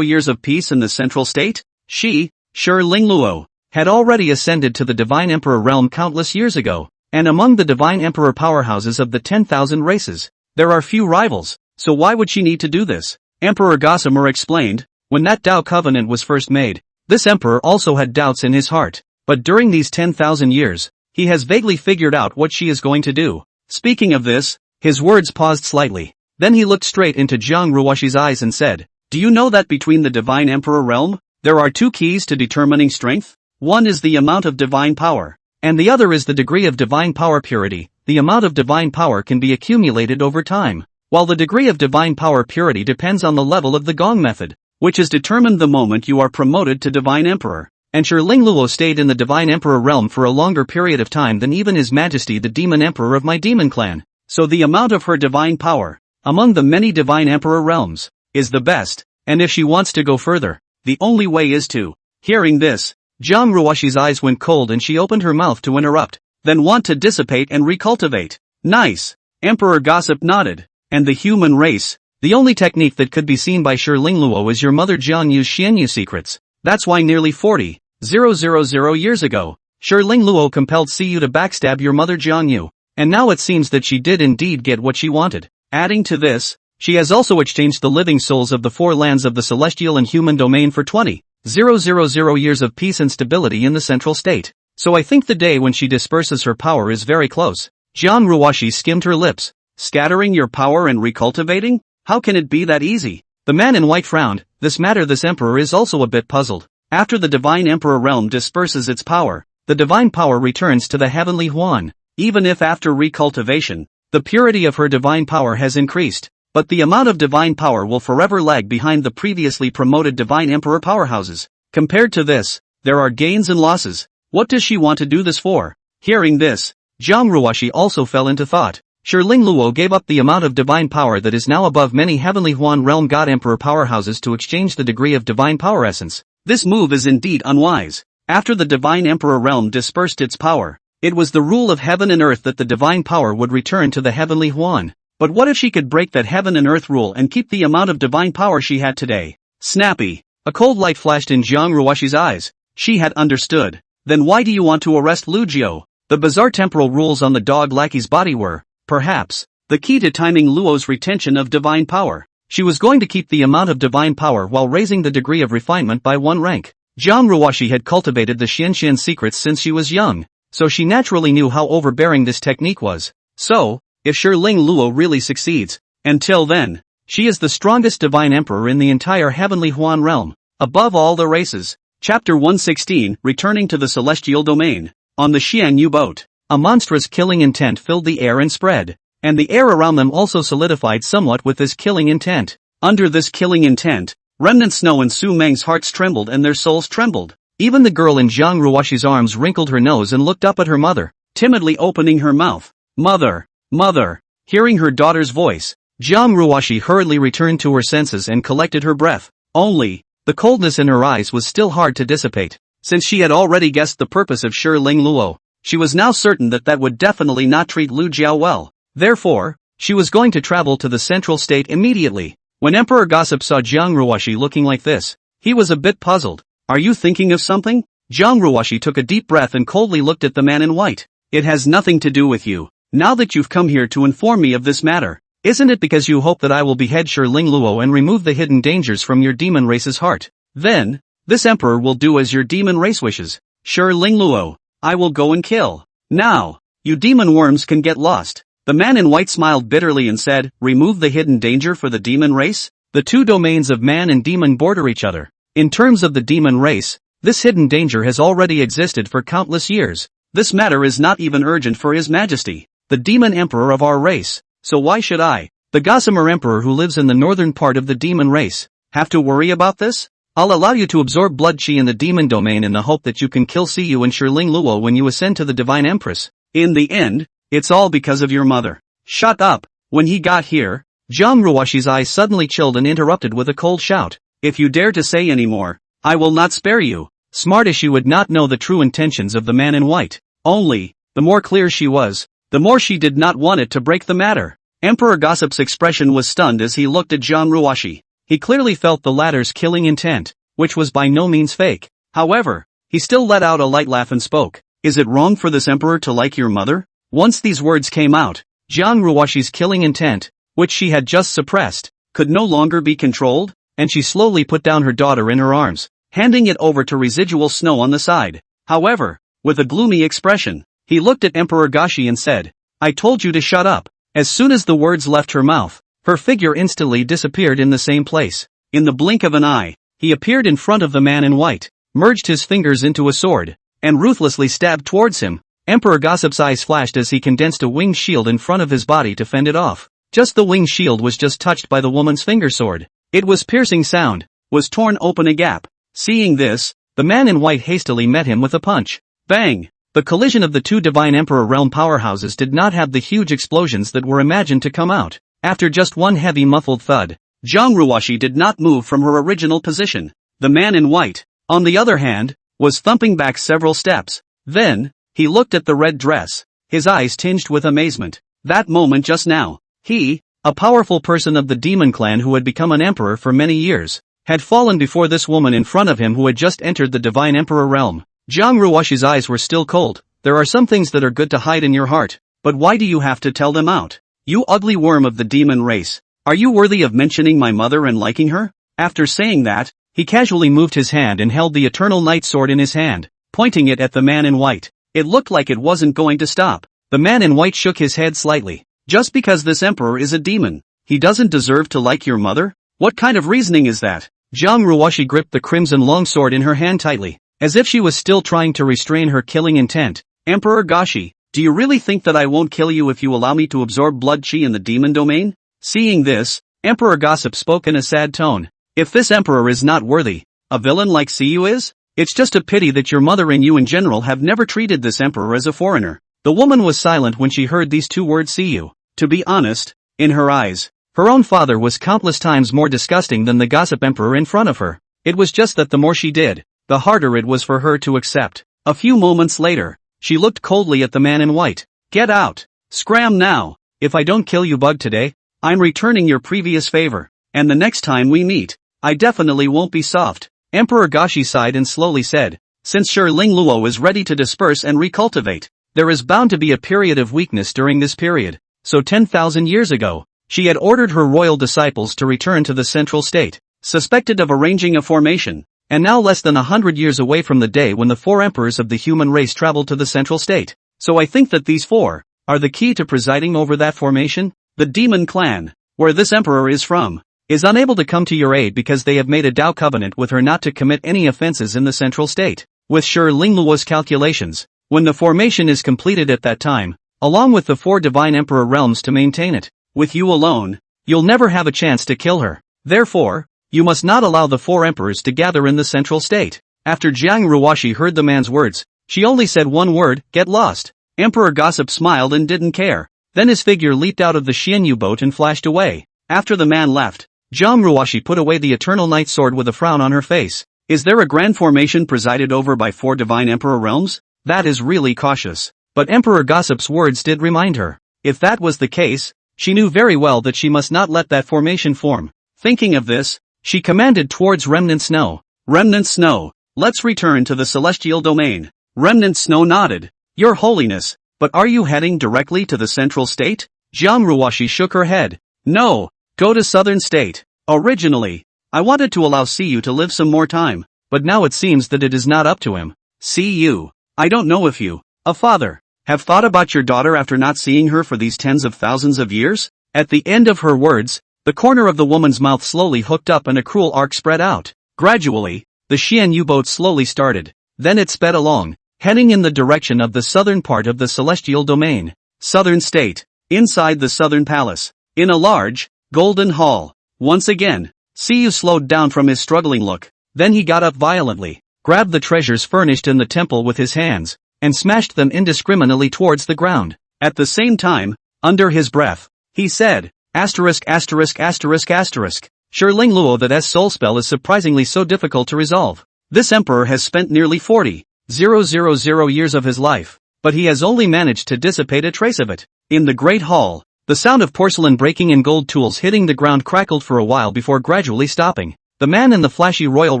years of peace in the central state? Shi Lingluo, had already ascended to the Divine Emperor realm countless years ago, and among the Divine Emperor powerhouses of the 10,000 races, there are few rivals, so why would she need to do this? Emperor Gossamer explained, when that Tao covenant was first made, this emperor also had doubts in his heart, but during these 10,000 years, he has vaguely figured out what she is going to do. Speaking of this, his words paused slightly, then he looked straight into Jiang Ruoshi's eyes and said, do you know that between the Divine Emperor realm, there are 2 keys to determining strength? One is the amount of divine power, and the other is the degree of divine power purity. The amount of divine power can be accumulated over time, while the degree of divine power purity depends on the level of the Gong method, which is determined the moment you are promoted to Divine Emperor. And Shi Lingluo stayed in the Divine Emperor realm for a longer period of time than even His Majesty the Demon Emperor of my demon clan. So the amount of her divine power, among the many Divine Emperor realms, is the best, and if she wants to go further, the only way is to. Hearing this, Jiang Ruoshi's eyes went cold and she opened her mouth to interrupt, then want to dissipate and recultivate. Nice. Emperor Gossip nodded. And the human race, the only technique that could be seen by Shi Lingluo is your mother Jiang Yu's Xianyu secrets. That's why nearly 40,000 years ago, Shi Lingluo compelled Siyu to backstab your mother Jiang Yu, and now it seems that she did indeed get what she wanted. Adding to this, she has also exchanged the living souls of the 4 lands of the celestial and human domain for 20,000 years of peace and stability in the central state. So I think the day when she disperses her power is very close. Jiang Ruoshi skimmed her lips. Scattering your power and recultivating? How can it be that easy? The man in white frowned. This emperor is also a bit puzzled. After the Divine Emperor realm disperses its power, the divine power returns to the heavenly Huan. Even if after recultivation, the purity of her divine power has increased, but the amount of divine power will forever lag behind the previously promoted Divine Emperor powerhouses. Compared to this, there are gains and losses. What does she want to do this for? Hearing this, Jiang Ruoshi also fell into thought. Shi Lingluo gave up the amount of divine power that is now above many heavenly Huan realm God Emperor powerhouses to exchange the degree of divine power essence. This move is indeed unwise. After the Divine Emperor realm dispersed its power, it was the rule of heaven and earth that the divine power would return to the heavenly Huan. But what if she could break that heaven and earth rule and keep the amount of divine power she had today? Snappy. A cold light flashed in Jiang Ruoshi's eyes. She had understood. Then why do you want to arrest Lu Jiao? The bizarre temporal rules on the dog lackey's body were, perhaps, the key to timing Luo's retention of divine power. She was going to keep the amount of divine power while raising the degree of refinement by 1 rank. Jiang Ruoshi had cultivated the Xianxian secrets since she was young, so she naturally knew how overbearing this technique was. So, if Shi Lingluo really succeeds, until then, she is the strongest divine emperor in the entire heavenly Huan realm, above all the races. Chapter 116, Returning to the Celestial Domain. On the Xianyu boat, a monstrous killing intent filled the air and spread, and the air around them also solidified somewhat with this killing intent. Under this killing intent, Remnant Snow and Su Meng's hearts trembled and their souls trembled. Even the girl in Jiang Ruoshi's arms wrinkled her nose and looked up at her mother, timidly opening her mouth. Mother! Mother! Hearing her daughter's voice, Jiang Ruoshi hurriedly returned to her senses and collected her breath. Only, the coldness in her eyes was still hard to dissipate. Since she had already guessed the purpose of Shi Lingluo, she was now certain that would definitely not treat Lu Jiao well. Therefore, she was going to travel to the central state immediately. When Emperor Gossip saw Jiang Ruoshi looking like this, he was a bit puzzled. Are you thinking of something? Jiang Ruoshi took a deep breath and coldly looked at the man in white. It has nothing to do with you. Now that you've come here to inform me of this matter, isn't it because you hope that I will behead Shi Lingluo and remove the hidden dangers from your demon race's heart? Then, This emperor will do as your demon race wishes. Sure Lingluo, I will go and kill. Now, you demon worms can get lost. The man in white smiled bitterly and said, remove the hidden danger for the demon race? The two domains of man and demon border each other. In terms of the demon race, this hidden danger has already existed for countless years. This matter is not even urgent for His Majesty, the demon emperor of our race. So why should I, the Gossamer emperor who lives in the northern part of the demon race, have to worry about this? I'll allow you to absorb blood chi in the demon domain in the hope that you can kill Siyu and Shiling Luo when you ascend to the divine empress. In the end, it's all because of your mother. Shut up. When he got here, Jiang Ruoshi's eyes suddenly chilled and interrupted with a cold shout. If you dare to say any more, I will not spare you. Smartish, she would not know the true intentions of the man in white. Only, the more clear she was, the more she did not want it to break the matter. Emperor Gossip's expression was stunned as he looked at Jiang Ruoshi. He clearly felt the latter's killing intent, which was by no means fake. However, he still let out a light laugh and spoke. Is it wrong for this emperor to like your mother? Once these words came out, Jiang Ruoshi's killing intent, which she had just suppressed, could no longer be controlled, and she slowly put down her daughter in her arms, handing it over to residual snow on the side. However, with a gloomy expression, he looked at Emperor Gashi and said, I told you to shut up. As soon as the words left her mouth, her figure instantly disappeared in the same place. In the blink of an eye, he appeared in front of the man in white, merged his fingers into a sword, and ruthlessly stabbed towards him. Emperor Gossip's eyes flashed as he condensed a winged shield in front of his body to fend it off. Just the winged shield was just touched by the woman's finger sword. It was piercing sound, was torn open a gap. Seeing this, the man in white hastily met him with a punch. Bang! The collision of the two divine emperor realm powerhouses did not have the huge explosions that were imagined to come out. After just one heavy muffled thud, Jiang Ruoshi did not move from her original position. The man in white, on the other hand, was thumping back several steps. Then, he looked at the red dress, his eyes tinged with amazement. That moment just now, he, a powerful person of the demon clan who had become an emperor for many years, had fallen before this woman in front of him who had just entered the divine emperor realm. Jiang Ruoshi's eyes were still cold. There are some things that are good to hide in your heart, but why do you have to tell them out? You ugly worm of the demon race, are you worthy of mentioning my mother and liking her? After saying that, he casually moved his hand and held the eternal night sword in his hand, pointing it at the man in white. It looked like it wasn't going to stop. The man in white shook his head slightly. Just because this emperor is a demon, he doesn't deserve to like your mother? What kind of reasoning is that? Jiang Ruoshi gripped the crimson longsword in her hand tightly, as if she was still trying to restrain her killing intent. Emperor Gashi, do you really think that I won't kill you if you allow me to absorb blood chi in the demon domain? Seeing this, Emperor Gossip spoke in a sad tone. If this emperor is not worthy, a villain like Siyu is? It's just a pity that your mother and you in general have never treated this emperor as a foreigner. The woman was silent when she heard these two words Siyu. To be honest, in her eyes, her own father was countless times more disgusting than the gossip emperor in front of her. It was just that the more she did, the harder it was for her to accept. A few moments later, she looked coldly at the man in white. Get out! Scram now! If I don't kill you bug today, I'm returning your previous favor. And the next time we meet, I definitely won't be soft. Emperor Gashi sighed and slowly said, since Shiling Luo is ready to disperse and recultivate, there is bound to be a period of weakness during this period. So 10,000 years ago, she had ordered her royal disciples to return to the central state, suspected of arranging a formation, and now less than 100 years away from the day when the four emperors of the human race traveled to the central state. So I think that these four are the key to presiding over that formation. The demon clan, where this emperor is from, is unable to come to your aid because they have made a Dao covenant with her not to commit any offenses in the central state. With Shiling Luo's calculations, when the formation is completed at that time, along with the four divine emperor realms to maintain it, with you alone, you'll never have a chance to kill her. Therefore, you must not allow the four emperors to gather in the central state. After Jiang Ruoshi heard the man's words, she only said one word, get lost. Emperor Gossip smiled and didn't care. Then his figure leaped out of the Xianyu boat and flashed away. After the man left, Jiang Ruoshi put away the eternal night sword with a frown on her face. Is there a grand formation presided over by four divine emperor realms? That is really cautious. But Emperor Gossip's words did remind her. If that was the case, she knew very well that she must not let that formation form. Thinking of this, she commanded towards Remnant Snow. Remnant Snow, let's return to the celestial domain. Remnant Snow nodded. Your Holiness, but are you heading directly to the central state? Jiang Ruoshi shook her head. No, go to southern state. Originally, I wanted to allow Siyu to live some more time, but now it seems that it is not up to him. See you. I don't know if you, a father, have thought about your daughter after not seeing her for these tens of thousands of years? At the end of her words, the corner of the woman's mouth slowly hooked up and a cruel arc spread out. Gradually, the Xian U-boat slowly started. Then it sped along, heading in the direction of the southern part of the celestial domain. Southern State. Inside the southern palace. In a large, golden hall. Once again, Siyu slowed down from his struggling look. Then he got up violently, grabbed the treasures furnished in the temple with his hands, and smashed them indiscriminately towards the ground. At the same time, under his breath, he said, asterisk asterisk asterisk asterisk. Shirling Luo, that soul spell is surprisingly so difficult to resolve. This emperor has spent nearly 40,000 years of his life, but he has only managed to dissipate a trace of it. In the great hall, the sound of porcelain breaking and gold tools hitting the ground crackled for a while before gradually stopping. The man in the flashy royal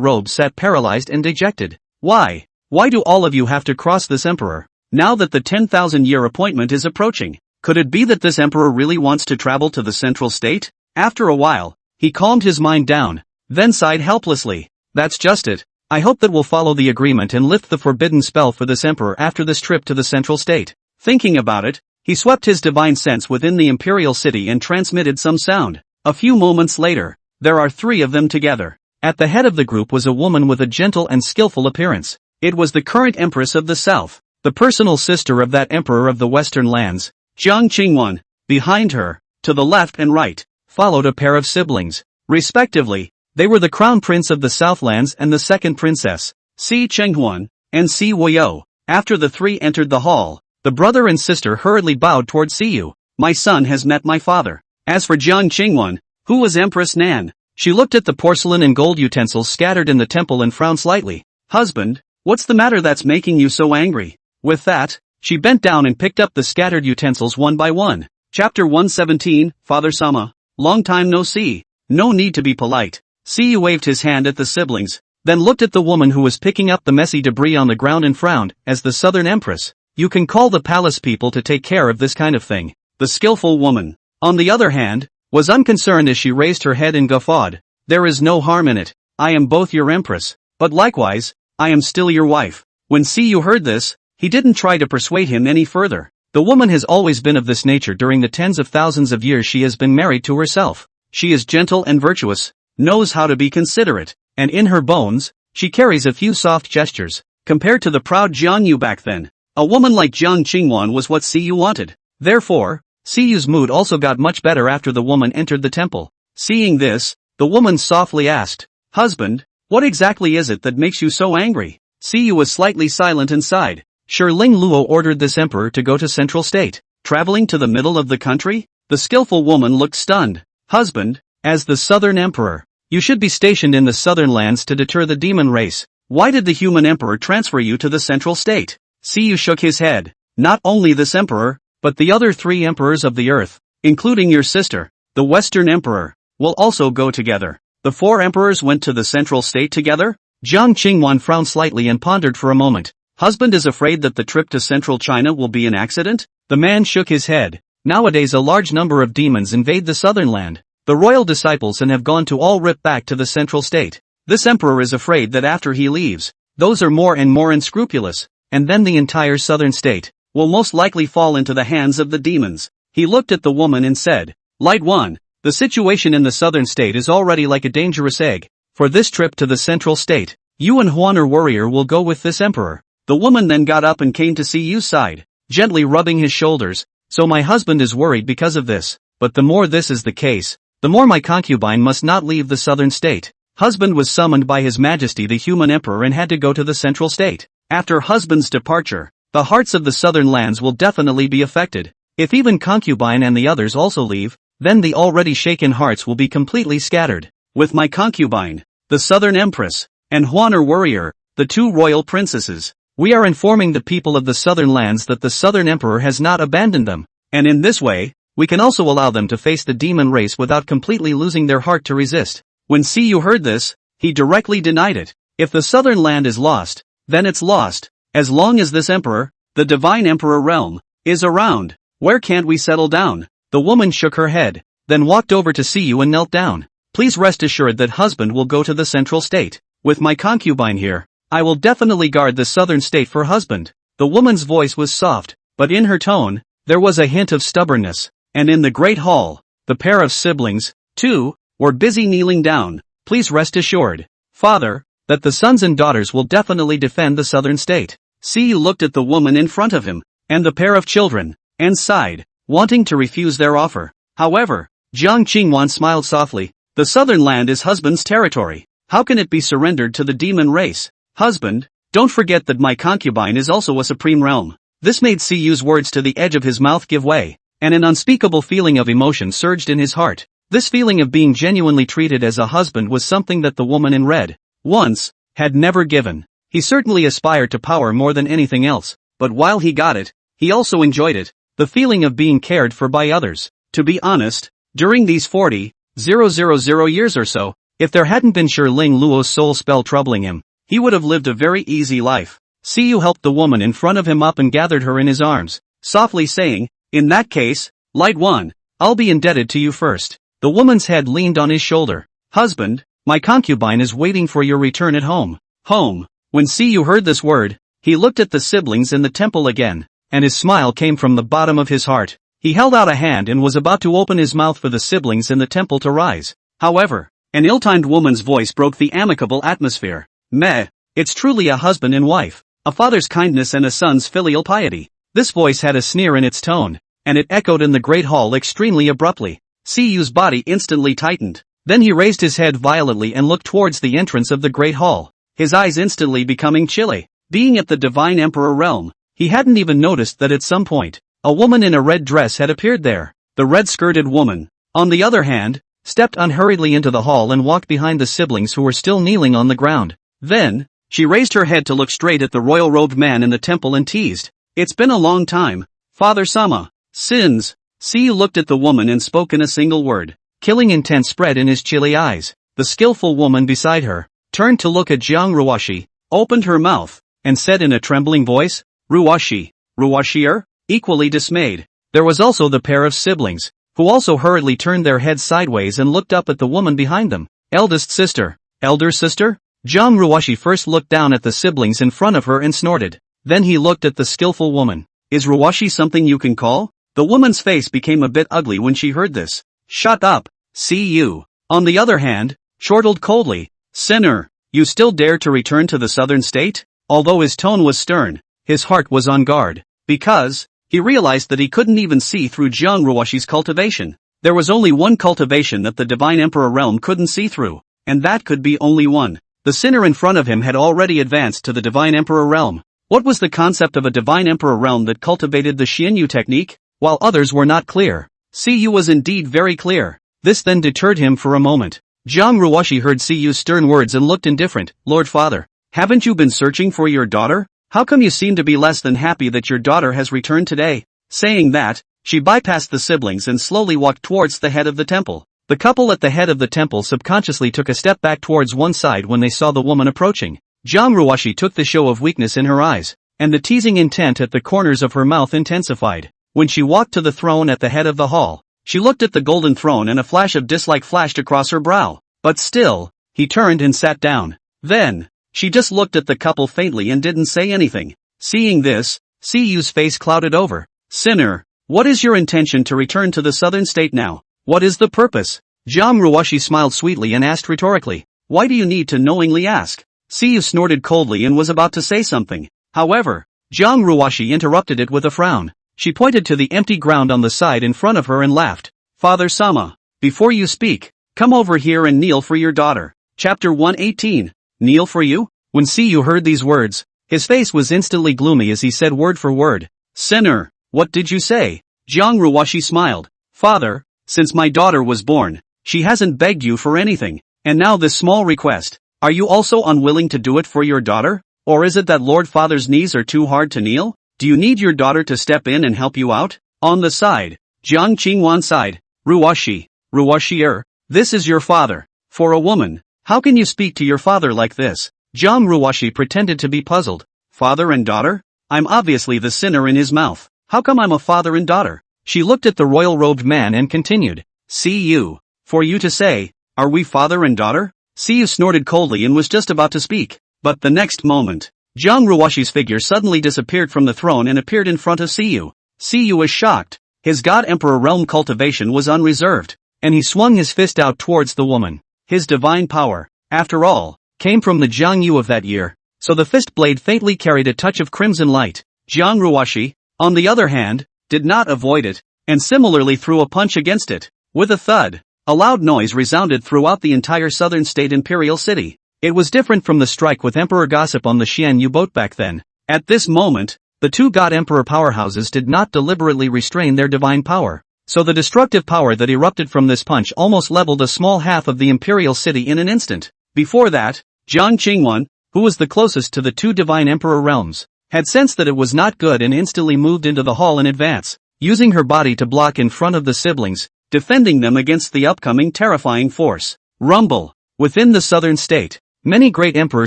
robe sat paralyzed and dejected. Why? Why do all of you have to cross this emperor? Now that the 10,000-year appointment is approaching, could it be that this emperor really wants to travel to the central state? After a while, he calmed his mind down, then sighed helplessly. That's just it. I hope that we'll follow the agreement and lift the forbidden spell for this emperor after this trip to the central state. Thinking about it, he swept his divine sense within the imperial city and transmitted some sound. A few moments later, there are 3 of them together. At the head of the group was a woman with a gentle and skillful appearance. It was the current empress of the south, the personal sister of that emperor of the western lands, Jiang Qingwan. Behind her, to the left and right, followed a pair of siblings. Respectively, they were the crown prince of the southlands and the second princess, Si Chenghuan, and Si Woyou. After the 3 entered the hall, the brother and sister hurriedly bowed toward Siyu. My son has met my father. As for Jiang Qingwan, who was Empress Nan, she looked at the porcelain and gold utensils scattered in the temple and frowned slightly. Husband, what's the matter that's making you so angry? With that, she bent down and picked up the scattered utensils one by one. Chapter 117, Father Sama. Long time no see. No need to be polite. Siyu waved his hand at the siblings, then looked at the woman who was picking up the messy debris on the ground and frowned. As the southern empress, you can call the palace people to take care of this kind of thing. The skillful woman, on the other hand, was unconcerned as she raised her head and guffawed. There is no harm in it. I am both your empress, but likewise, I am still your wife. When Siyu heard this, he didn't try to persuade him any further. The woman has always been of this nature during the tens of thousands of years she has been married to herself. She is gentle and virtuous, knows how to be considerate, and in her bones, she carries a few soft gestures. Compared to the proud Jiang Yu back then, a woman like Jiang Qingwan was what Siyu wanted. Therefore, Siyu's mood also got much better after the woman entered the temple. Seeing this, the woman softly asked, Husband, what exactly is it that makes you so angry? Siyu was slightly silent and sighed. Shirling Luo ordered this emperor to go to central state, traveling to the middle of the country? The skillful woman looked stunned. Husband, as the southern emperor, you should be stationed in the southern lands to deter the demon race. Why did the human emperor transfer you to the central state? Siyu shook his head. Not only this emperor, but the other 3 emperors of the earth, including your sister, the western emperor, will also go together. The 4 emperors went to the central state together? Jiang Qingwan frowned slightly and pondered for a moment. Husband is afraid that the trip to central China will be an accident? The man shook his head. Nowadays a large number of demons invade the southern land. The royal disciples and have gone to all rip back to the central state. This emperor is afraid that after he leaves, those are more and more unscrupulous, and then the entire southern state will most likely fall into the hands of the demons. He looked at the woman and said, Light one, the situation in the southern state is already like a dangerous egg. For this trip to the central state, you and Huaner warrior will go with this emperor. The woman then got up and came to Siyu's side, gently rubbing his shoulders. So my husband is worried because of this, but the more this is the case, the more my concubine must not leave the southern state. Husband was summoned by His Majesty the human emperor and had to go to the central state. After husband's departure, the hearts of the southern lands will definitely be affected. If even concubine and the others also leave, then the already shaken hearts will be completely scattered. With my concubine, the southern empress, and Huaner warrior, the 2 royal princesses, we are informing the people of the southern lands that the southern emperor has not abandoned them, and in this way, we can also allow them to face the demon race without completely losing their heart to resist. When Siyu heard this, he directly denied it. If the southern land is lost, then it's lost. As long as this emperor, the divine emperor realm, is around, where can't we settle down? The woman shook her head, then walked over to Siyu and knelt down. Please rest assured that husband will go to the central state. With my concubine here, I will definitely guard the southern state for husband. The woman's voice was soft, but in her tone, there was a hint of stubbornness, and in the great hall, the pair of siblings, too, were busy kneeling down. Please rest assured, father, that the sons and daughters will definitely defend the southern state. Siyu looked at the woman in front of him, and the pair of children, and sighed, wanting to refuse their offer. However, Jiang Qingwan smiled softly. The southern land is husband's territory. How can it be surrendered to the demon race? Husband, don't forget that my concubine is also a supreme realm. This made Siyu's words to the edge of his mouth give way, and an unspeakable feeling of emotion surged in his heart. This feeling of being genuinely treated as a husband was something that the woman in red, once, had never given. He certainly aspired to power more than anything else, but while he got it, he also enjoyed it, the feeling of being cared for by others. To be honest, during these 40,000 years or so, if there hadn't been Ling Luo's soul spell troubling him, he would have lived a very easy life. Siyu helped the woman in front of him up and gathered her in his arms, softly saying, in that case, Light One, I'll be indebted to you first. The woman's head leaned on his shoulder. Husband, my concubine is waiting for your return at home. Home. When Siyu heard this word, he looked at the siblings in the temple again, and his smile came from the bottom of his heart. He held out a hand and was about to open his mouth for the siblings in the temple to rise. However, an ill-timed woman's voice broke the amicable atmosphere. Meh, it's truly a husband and wife, a father's kindness and a son's filial piety. This voice had a sneer in its tone, and it echoed in the great hall extremely abruptly. Siyu's body instantly tightened. Then he raised his head violently and looked towards the entrance of the great hall, his eyes instantly becoming chilly. Being at the Divine Emperor realm, he hadn't even noticed that at some point, a woman in a red dress had appeared there. The red-skirted woman, on the other hand, stepped unhurriedly into the hall and walked behind the siblings who were still kneeling on the ground. Then, she raised her head to look straight at the royal-robed man in the temple and teased, "It's been a long time, Father Sama." Sins. Siyu looked at the woman and spoke in a single word. Killing intent spread in his chilly eyes. The skillful woman beside her turned to look at Jiang Ruoshi, opened her mouth, and said in a trembling voice, Ruoshi, Ruoshier? Equally dismayed. There was also the pair of siblings, who also hurriedly turned their heads sideways and looked up at the woman behind them. Eldest sister, elder sister? Jiang Ruoshi first looked down at the siblings in front of her and snorted. Then he looked at the skillful woman. Is Ruoshi something you can call? The woman's face became a bit ugly when she heard this. Shut up, Siyu. On the other hand, chortled coldly, Sinner, you still dare to return to the southern state? Although his tone was stern, his heart was on guard, because he realized that he couldn't even see through Jiang Ruoshi's cultivation. There was only one cultivation that the Divine Emperor realm couldn't see through, and that could be only one. The sinner in front of him had already advanced to the Divine Emperor realm. What was the concept of a Divine Emperor realm that cultivated the Xianyu technique? While others were not clear, Siyu was indeed very clear. This then deterred him for a moment. Jiang Ruoshi heard Siyu's stern words and looked indifferent. Lord Father, haven't you been searching for your daughter? How come you seem to be less than happy that your daughter has returned today? Saying that, she bypassed the siblings and slowly walked towards the head of the temple. The couple at the head of the temple subconsciously took a step back towards one side when they saw the woman approaching. Jiang Ruoshi took the show of weakness in her eyes, and the teasing intent at the corners of her mouth intensified. When she walked to the throne at the head of the hall, she looked at the golden throne and a flash of dislike flashed across her brow. But still, he turned and sat down. Then, she just looked at the couple faintly and didn't say anything. Seeing this, Siyu's face clouded over. Sinner, what is your intention to return to the southern state now? What is the purpose? Jiang Ruoshi smiled sweetly and asked rhetorically. Why do you need to knowingly ask? Siyu snorted coldly and was about to say something. However, Jiang Ruoshi interrupted it with a frown. She pointed to the empty ground on the side in front of her and laughed. Father Sama, before you speak, come over here and kneel for your daughter. Chapter 118. Kneel for you? When Siyu heard these words, his face was instantly gloomy as he said word for word. Sinner, what did you say? Jiang Ruoshi smiled. Father, since my daughter was born, she hasn't begged you for anything, and now this small request. Are you also unwilling to do it for your daughter? Or is it that Lord Father's knees are too hard to kneel? Do you need your daughter to step in and help you out? On the side, Jiang Qingwan sighed. Ruoshi, Ruoshier, this is your father. For a woman, how can you speak to your father like this? Jiang Ruoshi pretended to be puzzled. Father and daughter? I'm obviously the sinner in his mouth. How come I'm a father and daughter? She looked at the royal-robed man and continued. See you. For you to say, are we father and daughter? Siyu snorted coldly and was just about to speak. But the next moment, Jiang Ruoshi's figure suddenly disappeared from the throne and appeared in front of Siyu. Siyu was shocked. His God Emperor realm cultivation was unreserved, and he swung his fist out towards the woman. His divine power, after all, came from the Jiang Yu of that year, so the fist blade faintly carried a touch of crimson light. Jiang Ruoshi, on the other hand, did not avoid it, and similarly threw a punch against it. With a thud, a loud noise resounded throughout the entire southern state imperial city. It was different from the strike with Emperor Gossip on the Xian Yu boat back then. At this moment, the two God Emperor powerhouses did not deliberately restrain their divine power, so the destructive power that erupted from this punch almost leveled a small half of the imperial city in an instant. Before that, Jiang Qingwan, who was the closest to the two divine emperor realms, had sensed that it was not good and instantly moved into the hall in advance, using her body to block in front of the siblings, defending them against the upcoming terrifying force. Rumble. Within the southern state, many great emperor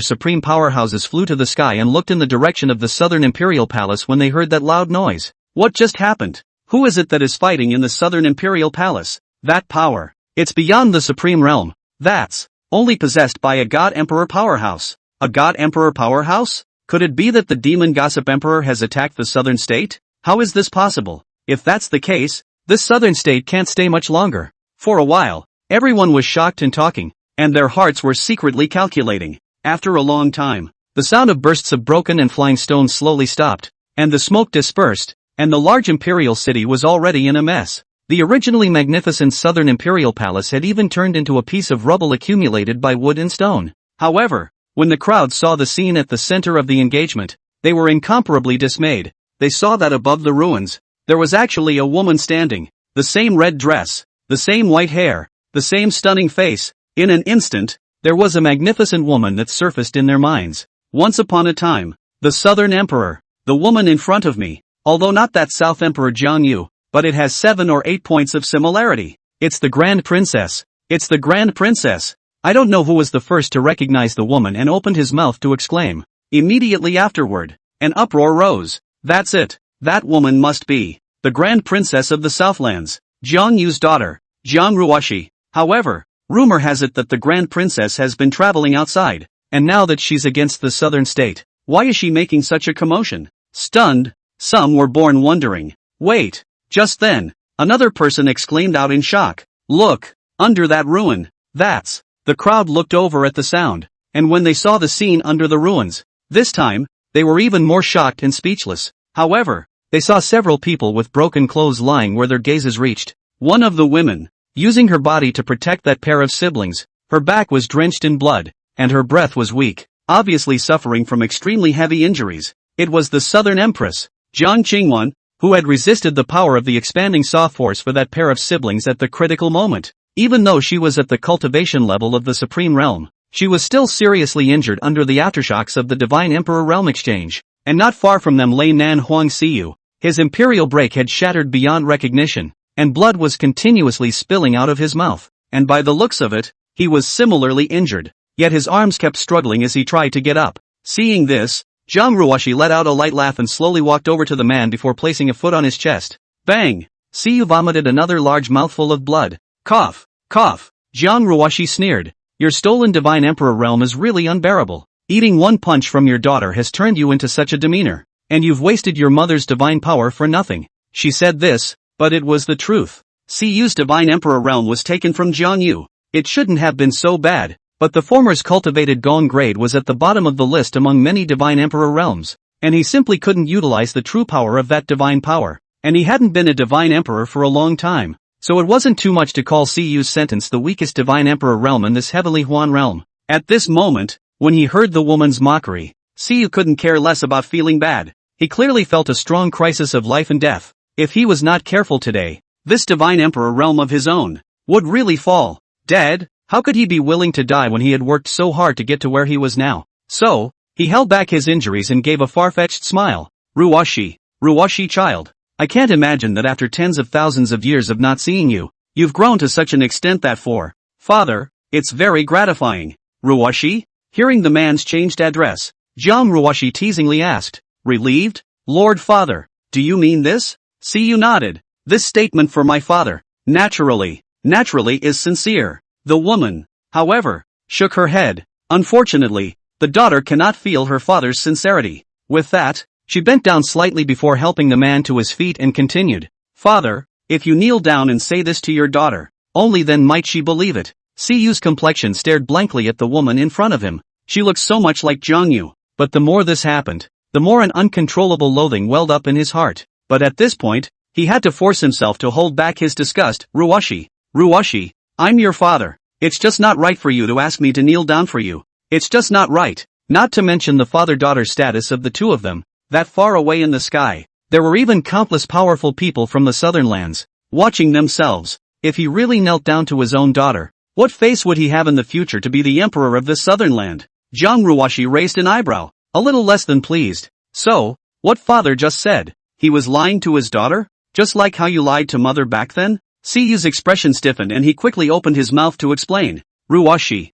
supreme powerhouses flew to the sky and looked in the direction of the southern imperial palace when they heard that loud noise. What just happened? Who is it that is fighting in the southern imperial palace? That power. It's beyond the supreme realm. That's only possessed by a God Emperor powerhouse. A God Emperor powerhouse? Could it be that the demon Gossip Emperor has attacked the southern state? How is this possible? If that's the case, this southern state can't stay much longer. For a while, everyone was shocked and talking, and their hearts were secretly calculating. After a long time, the sound of bursts of broken and flying stones slowly stopped, and the smoke dispersed, and the large imperial city was already in a mess. The originally magnificent southern imperial palace had even turned into a piece of rubble accumulated by wood and stone. However, when the crowd saw the scene at the center of the engagement, they were incomparably dismayed. They saw that above the ruins, there was actually a woman standing, the same red dress, the same white hair, the same stunning face. In an instant, there was a magnificent woman that surfaced in their minds. Once upon a time, the southern emperor, the woman in front of me, although not that South Emperor Jiang Yu, but it has 7 or 8 points of similarity. It's the Grand Princess. It's the Grand Princess. I don't know who was the first to recognize the woman and opened his mouth to exclaim. Immediately afterward, an uproar rose. That's it. That woman must be the Grand Princess of the Southlands, Jiang Yu's daughter, Jiang Ruoshi. However, rumor has it that the Grand Princess has been traveling outside, and now that she's against the southern state, why is she making such a commotion? Stunned, some were born wondering. Wait. Just then, another person exclaimed out in shock. Look, under that ruin. That's. The crowd looked over at the sound, and when they saw the scene under the ruins, this time, they were even more shocked and speechless. However, they saw several people with broken clothes lying where their gazes reached. One of the women, using her body to protect that pair of siblings, her back was drenched in blood, and her breath was weak, obviously suffering from extremely heavy injuries. It was the Southern Empress, Jiang Qingwan, who had resisted the power of the expanding Saw force for that pair of siblings at the critical moment. Even though she was at the cultivation level of the Supreme Realm, she was still seriously injured under the aftershocks of the Divine Emperor Realm exchange, and not far from them lay Nan Huang Siyu. His imperial break had shattered beyond recognition, and blood was continuously spilling out of his mouth, and by the looks of it, he was similarly injured, yet his arms kept struggling as he tried to get up. Seeing this, Jiang Ruoshi let out a light laugh and slowly walked over to the man before placing a foot on his chest. Bang! Siyu vomited another large mouthful of blood. Cough! Cough! Jiang Ruoshi sneered. Your stolen Divine Emperor realm is really unbearable. Eating one punch from your daughter has turned you into such a demeanor, and you've wasted your mother's divine power for nothing. She said this, but it was the truth. Siyu's Divine Emperor realm was taken from Jiang Yu. It shouldn't have been so bad. But the former's cultivated Gong grade was at the bottom of the list among many Divine Emperor realms, and he simply couldn't utilize the true power of that divine power, and he hadn't been a Divine Emperor for a long time, so it wasn't too much to call Siyu's sentence the weakest Divine Emperor realm in this heavily Huan realm. At this moment, when he heard the woman's mockery, Siyu couldn't care less about feeling bad. He clearly felt a strong crisis of life and death. If he was not careful today, this Divine Emperor realm of his own would really fall dead. How could he be willing to die when he had worked so hard to get to where he was now? So, he held back his injuries and gave a far-fetched smile. Ruoshi child. I can't imagine that after tens of thousands of years of not seeing you, you've grown to such an extent that for father, it's very gratifying. Ruoshi? Hearing the man's changed address, Jiang Ruoshi teasingly asked. Relieved? Lord Father, do you mean this? Siyu nodded. This statement for my father, naturally is sincere. The woman, however, shook her head. Unfortunately, the daughter cannot feel her father's sincerity. With that, she bent down slightly before helping the man to his feet and continued. Father, if you kneel down and say this to your daughter, only then might she believe it. Siyu's complexion stared blankly at the woman in front of him. She looked so much like Jongyu. But the more this happened, the more an uncontrollable loathing welled up in his heart. But at this point, he had to force himself to hold back his disgust. Ruwashi, I'm your father. It's just not right for you to ask me to kneel down for you. It's just not right. Not to mention the father-daughter status of the two of them, that far away in the sky. There were even countless powerful people from the southern lands, watching themselves. If he really knelt down to his own daughter, what face would he have in the future to be the emperor of this southern land? Jiang Ruwashi raised an eyebrow, a little less than pleased. So, what father just said? He was lying to his daughter? Just like how you lied to mother back then? Siyu's expression stiffened and he quickly opened his mouth to explain. Ruwashi.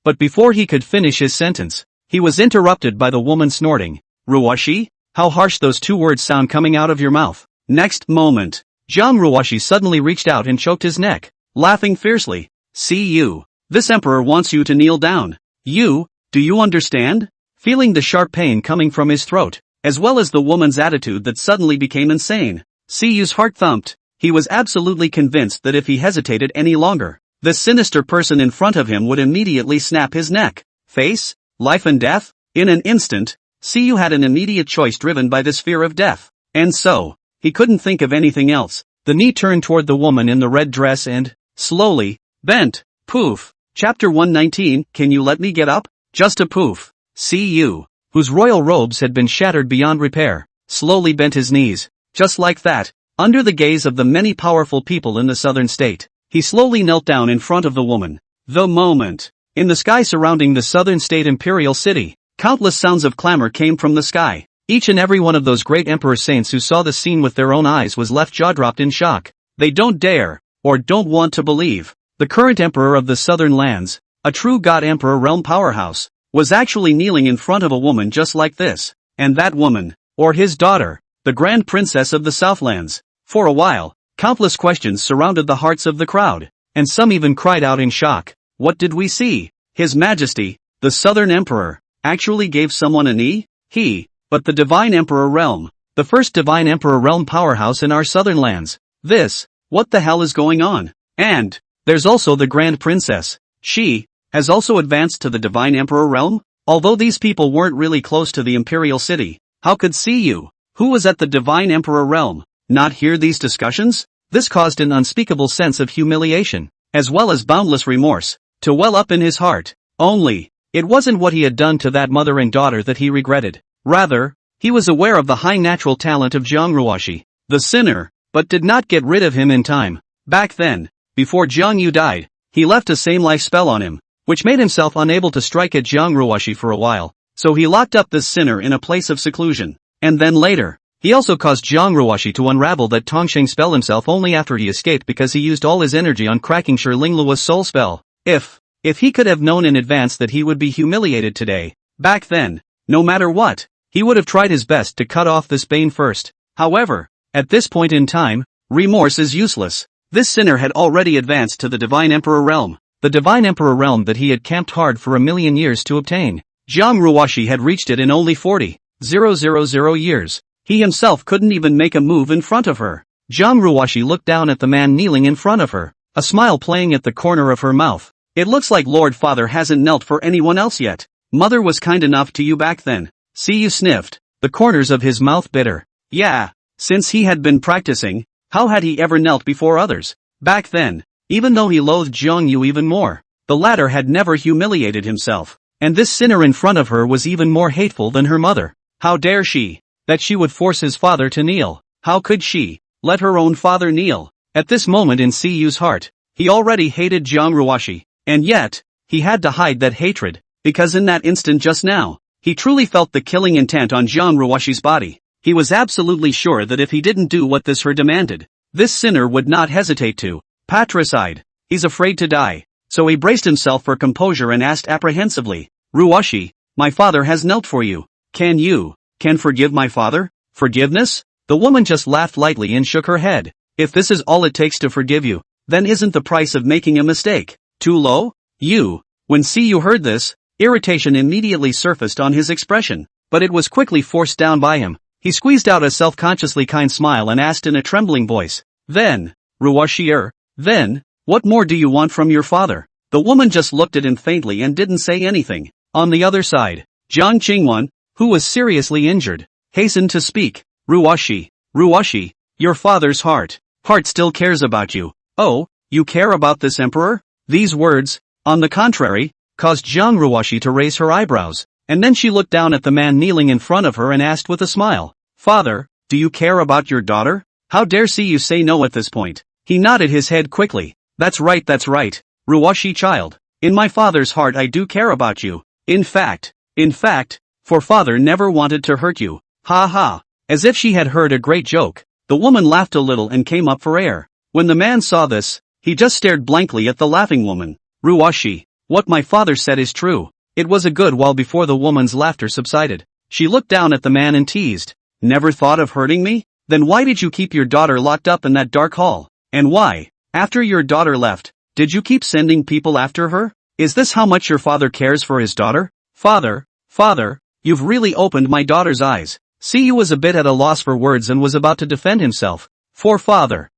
But before he could finish his sentence, he was interrupted by the woman snorting. Ruwashi? How harsh those two words sound coming out of your mouth. Next moment, Jiang Ruwashi suddenly reached out and choked his neck, laughing fiercely. Siyu, this emperor wants you to kneel down. Do you understand? Feeling the sharp pain coming from his throat, as well as the woman's attitude that suddenly became insane, Siyu's heart thumped. He was absolutely convinced that if he hesitated any longer, the sinister person in front of him would immediately snap his neck. Face? Life and death? In an instant, Siyu had an immediate choice driven by this fear of death. And so, he couldn't think of anything else. The knee turned toward the woman in the red dress and, slowly, bent. Poof. Chapter 119, Can you let me get up? Just a poof. Siyu, whose royal robes had been shattered beyond repair, slowly bent his knees. Just like that, under the gaze of the many powerful people in the southern state, he slowly knelt down in front of the woman. The moment. In the sky surrounding the southern state imperial city, countless sounds of clamor came from the sky. Each and every one of those great emperor saints who saw the scene with their own eyes was left jaw-dropped in shock. They don't dare, or don't want to believe. The current emperor of the southern lands, a true god-emperor realm powerhouse, was actually kneeling in front of a woman just like this. And that woman, or his daughter, the grand princess of the Southlands. For a while, countless questions surrounded the hearts of the crowd, and some even cried out in shock. What did we see? His Majesty, the Southern Emperor, actually gave someone a knee? But the Divine Emperor Realm, the first Divine Emperor Realm powerhouse in our southern lands. What the hell is going on? And, there's also the Grand Princess. She has also advanced to the Divine Emperor Realm? Although these people weren't really close to the Imperial City, how could Siyu, who was at the Divine Emperor Realm, not hear these discussions? This caused an unspeakable sense of humiliation, as well as boundless remorse, to well up in his heart. Only, it wasn't what he had done to that mother and daughter that he regretted. Rather, he was aware of the high natural talent of Jiang Ruwashi, the sinner, but did not get rid of him in time. Back then, before Jiang Yu died, he left a same life spell on him, which made himself unable to strike at Jiang Ruwashi for a while, so he locked up this sinner in a place of seclusion. And then later, he also caused Jiang Ruwashi to unravel that Tongsheng spell himself only after he escaped because he used all his energy on cracking Shi Linglua's soul spell. If he could have known in advance that he would be humiliated today, back then, no matter what, he would have tried his best to cut off this bane first. However, at this point in time, remorse is useless. This sinner had already advanced to the Divine Emperor Realm, the Divine Emperor Realm that he had camped hard for 1,000,000 years to obtain. Jiang Ruwashi had reached it in only 40,000 years. He himself couldn't even make a move in front of her. Jiang Ruwashi looked down at the man kneeling in front of her, a smile playing at the corner of her mouth. It looks like Lord Father hasn't knelt for anyone else yet. Mother was kind enough to you back then. Siyu sniffed, the corners of his mouth bitter. Yeah, since he had been practicing, how had he ever knelt before others? Back then, even though he loathed Jiang Yu even more, the latter had never humiliated himself. And this sinner in front of her was even more hateful than her mother. How dare she? That she would force his father to kneel. How could she let her own father kneel? At this moment in Siyu's heart, he already hated Jiang Ruwashi. And yet, he had to hide that hatred, because in that instant just now, he truly felt the killing intent on Jiang Ruwashi's body. He was absolutely sure that if he didn't do what this her demanded, this sinner would not hesitate to patricide. He's afraid to die. So he braced himself for composure and asked apprehensively, Ruwashi, my father has knelt for you. Can forgive my father? Forgiveness? The woman just laughed lightly and shook her head. If this is all it takes to forgive you, then isn't the price of making a mistake too low? When Siyu heard this, irritation immediately surfaced on his expression, but it was quickly forced down by him. He squeezed out a self-consciously kind smile and asked in a trembling voice, "Then, Ruwashi-er, then, what more do you want from your father?" The woman just looked at him faintly and didn't say anything. On the other side, Jiang Qingwan, who was seriously injured, hastened to speak. Ruwashi, your father's heart still cares about you. Oh, you care about this emperor? These words, on the contrary, caused Jiang Ruwashi to raise her eyebrows, and then she looked down at the man kneeling in front of her and asked with a smile, "Father, do you care about your daughter? How dare you say no at this point?" He nodded his head quickly. That's right, Ruwashi child. In my father's heart I do care about you. In fact, for father never wanted to hurt you. Ha ha. As if she had heard a great joke, the woman laughed a little and came up for air. When the man saw this, he just stared blankly at the laughing woman. Ruwashi, what my father said is true. It was a good while before the woman's laughter subsided. She looked down at the man and teased. Never thought of hurting me? Then why did you keep your daughter locked up in that dark hall? And why, after your daughter left, did you keep sending people after her? Is this how much your father cares for his daughter? Father, you've really opened my daughter's eyes. Siyu was a bit at a loss for words and was about to defend himself. For father,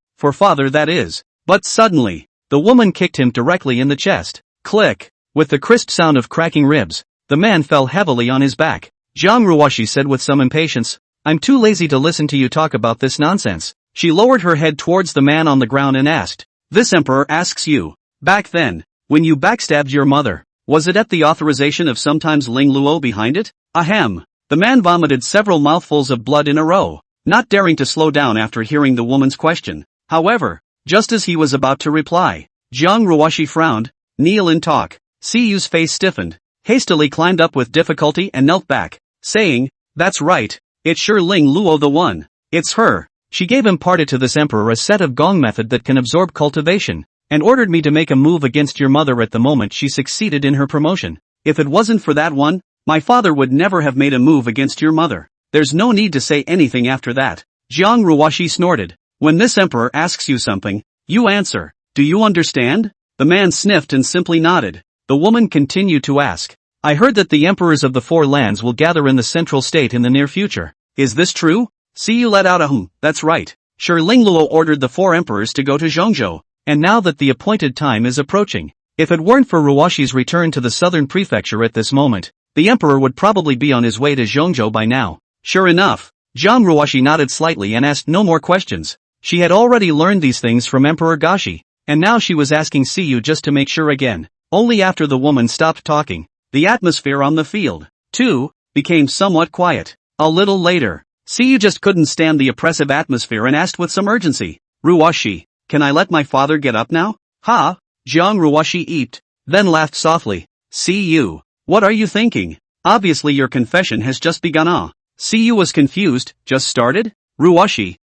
that is. But suddenly, the woman kicked him directly in the chest. Click. With the crisp sound of cracking ribs, the man fell heavily on his back. Jiang Ruwashi said with some impatience, "I'm too lazy to listen to you talk about this nonsense." She lowered her head towards the man on the ground and asked, "This emperor asks you, back then, when you backstabbed your mother, was it at the authorization of sometimes Ling Luo behind it?" Ahem. The man vomited several mouthfuls of blood in a row, not daring to slow down after hearing the woman's question. However, just as he was about to reply, Jiang Ruwashi frowned. "Kneel and talk." Siyu's face stiffened, hastily climbed up with difficulty and knelt back, saying, "That's right, it's sure Ling Luo the one. It's her. She gave imparted to this emperor a set of gong method that can absorb cultivation, and ordered me to make a move against your mother at the moment she succeeded in her promotion. If it wasn't for that one, my father would never have made a move against your mother. There's no need to say anything after that." Jiang Ruwashi snorted. "When this emperor asks you something, you answer. Do you understand?" The man sniffed and simply nodded. The woman continued to ask, "I heard that the emperors of the four lands will gather in the central state in the near future. Is this true?" Siyu let out a "That's right. Sure, Ling Luo ordered the four emperors to go to Zhongzhou, and now that the appointed time is approaching, if it weren't for Ruwashi's return to the southern prefecture at this moment, the emperor would probably be on his way to Zhongzhou by now." Sure enough, Jiang Ruwashi nodded slightly and asked no more questions. She had already learned these things from Emperor Gashi, and now she was asking Siyu just to make sure again. Only after the woman stopped talking, the atmosphere on the field, too, became somewhat quiet. A little later, Siyu just couldn't stand the oppressive atmosphere and asked with some urgency, "Ruwashi, can I let my father get up now?" "Ha?" Jiang Ruwashi eeped, then laughed softly. "Siyu, what are you thinking? Obviously your confession has just begun. Siyu was confused. "Just started? Ruwashi,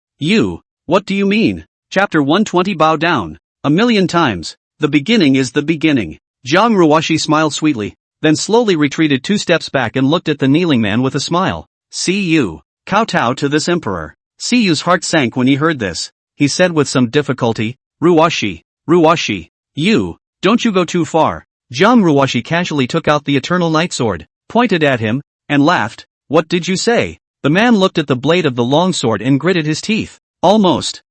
what do you mean?" Chapter 120. Bow down. A million times. The beginning is the beginning. Jiang Ruwashi smiled sweetly, then slowly retreated 2 steps back and looked at the kneeling man with a smile. "Siyu, kowtow to this emperor." Siyu's heart sank when he heard this. He said with some difficulty, Ruwashi, don't you go too far." Jiang Ruwashi casually took out the Eternal Night Sword, pointed at him, and laughed. "What did you say?" The man looked at the blade of the long sword and gritted his teeth. Almost.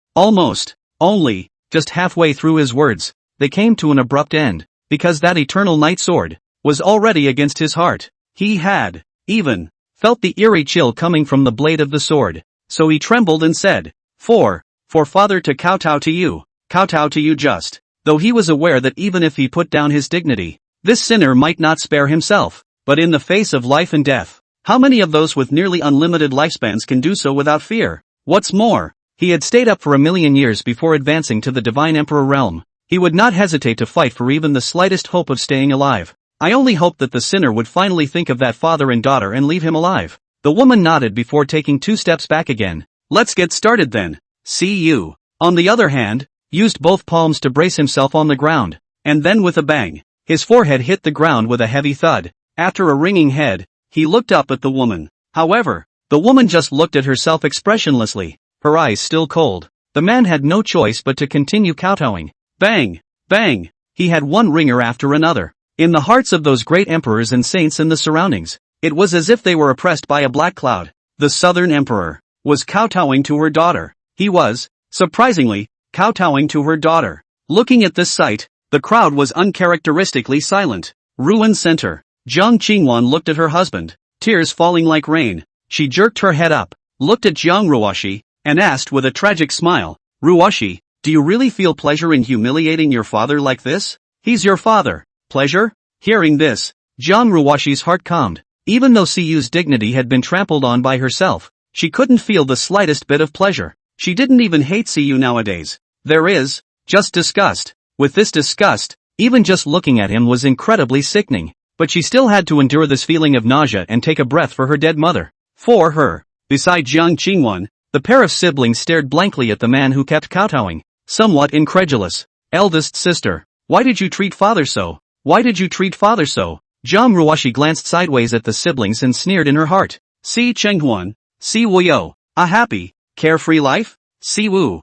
Only, just halfway through his words, they came to an abrupt end, because that Eternal Night Sword was already against his heart. He had, even, felt the eerie chill coming from the blade of the sword, so he trembled and said, For father to kowtow to you just. Though he was aware that even if he put down his dignity, this sinner might not spare himself, but in the face of life and death, how many of those with nearly unlimited lifespans can do so without fear? What's more, he had stayed up for 1,000,000 years before advancing to the Divine Emperor realm. He would not hesitate to fight for even the slightest hope of staying alive. I only hoped that the sinner would finally think of that father and daughter and leave him alive. The woman nodded before taking 2 steps back again. "Let's get started then." Siyu, on the other hand, used both palms to brace himself on the ground, and then with a bang, his forehead hit the ground with a heavy thud. After a ringing head, he looked up at the woman. However, the woman just looked at herself expressionlessly, her eyes still cold. The man had no choice but to continue kowtowing. Bang! Bang! He had one ringer after another. In the hearts of those great emperors and saints in the surroundings, it was as if they were oppressed by a black cloud. The Southern Emperor was kowtowing to her daughter. He was, surprisingly, kowtowing to her daughter. Looking at this sight, the crowd was uncharacteristically silent. Ruin Center. Jiang Qingwan looked at her husband, tears falling like rain. She jerked her head up, looked at Jiang Ruoshi, and asked with a tragic smile, "Ruoshi, do you really feel pleasure in humiliating your father like this? He's your father." Pleasure? Hearing this, Jiang Ruoshi's heart calmed. Even though Siyu's dignity had been trampled on by herself, she couldn't feel the slightest bit of pleasure. She didn't even hate Siyu nowadays. There is just disgust. With this disgust, even just looking at him was incredibly sickening. But she still had to endure this feeling of nausea and take a breath for her dead mother. For her, beside Jiang Qingwan, the pair of siblings stared blankly at the man who kept kowtowing, somewhat incredulous. Eldest sister, why did you treat father so? Why did you treat father so? Jiang Ruoshi glanced sideways at the siblings and sneered in her heart. Si Chenghuan, Si Wuyo, a happy, carefree life? Si Wu,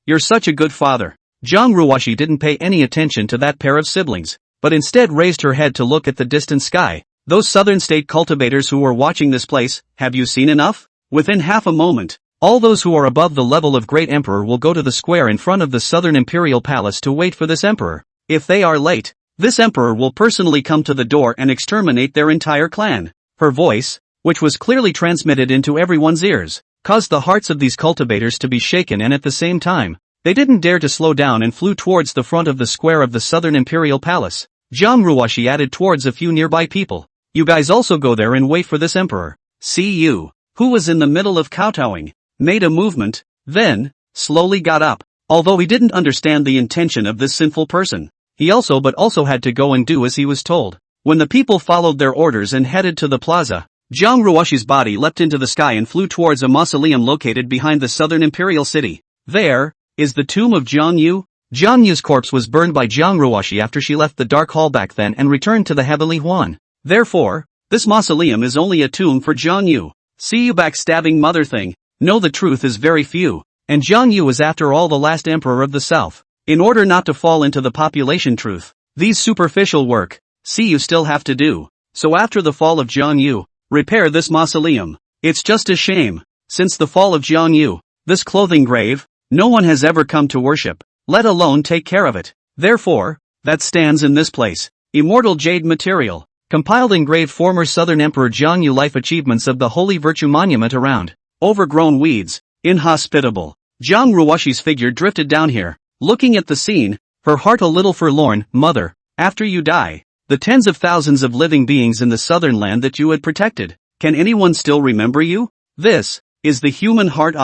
you're such a good father. Jiang Ruoshi didn't pay any attention to that pair of siblings, but instead raised her head to look at the distant sky. Those southern state cultivators who were watching this place, have you seen enough? Within half a moment, all those who are above the level of great emperor will go to the square in front of the southern imperial palace to wait for this emperor. If they are late, this emperor will personally come to the door and exterminate their entire clan. Her voice, which was clearly transmitted into everyone's ears, caused the hearts of these cultivators to be shaken, and at the same time, they didn't dare to slow down and flew towards the front of the square of the southern imperial palace. Jiang Ruoshi added towards a few nearby people. You guys also go there and wait for this emperor. Siyu, who was in the middle of kowtowing, made a movement, then, slowly got up. Although he didn't understand the intention of this sinful person, he also had to go and do as he was told. When the people followed their orders and headed to the plaza, Jiang Ruoshi's body leapt into the sky and flew towards a mausoleum located behind the southern imperial city. There is the tomb of Jiang Yu. Jiang Yu's corpse was burned by Jiang Ruoshi after she left the dark hall back then and returned to the heavenly Huan. Therefore, this mausoleum is only a tomb for Jiang Yu. See you backstabbing mother thing. No, the truth is very few, and Jiang Yu is after all the last emperor of the south. In order not to fall into the population truth, these superficial work, you still have to do. So after the fall of Jiang Yu, repair this mausoleum. It's just a shame. Since the fall of Jiang Yu, this clothing grave, no one has ever come to worship, let alone take care of it. Therefore, that stands in this place. Immortal jade material, compiled engraved former Southern Emperor Jiang Yu life achievements of the Holy Virtue Monument around. Overgrown weeds, inhospitable. Jiang Ruoshi's figure drifted down here, looking at the scene, her heart a little forlorn. Mother, after you die, the tens of thousands of living beings in the southern land that you had protected, can anyone still remember you? This is the human heart.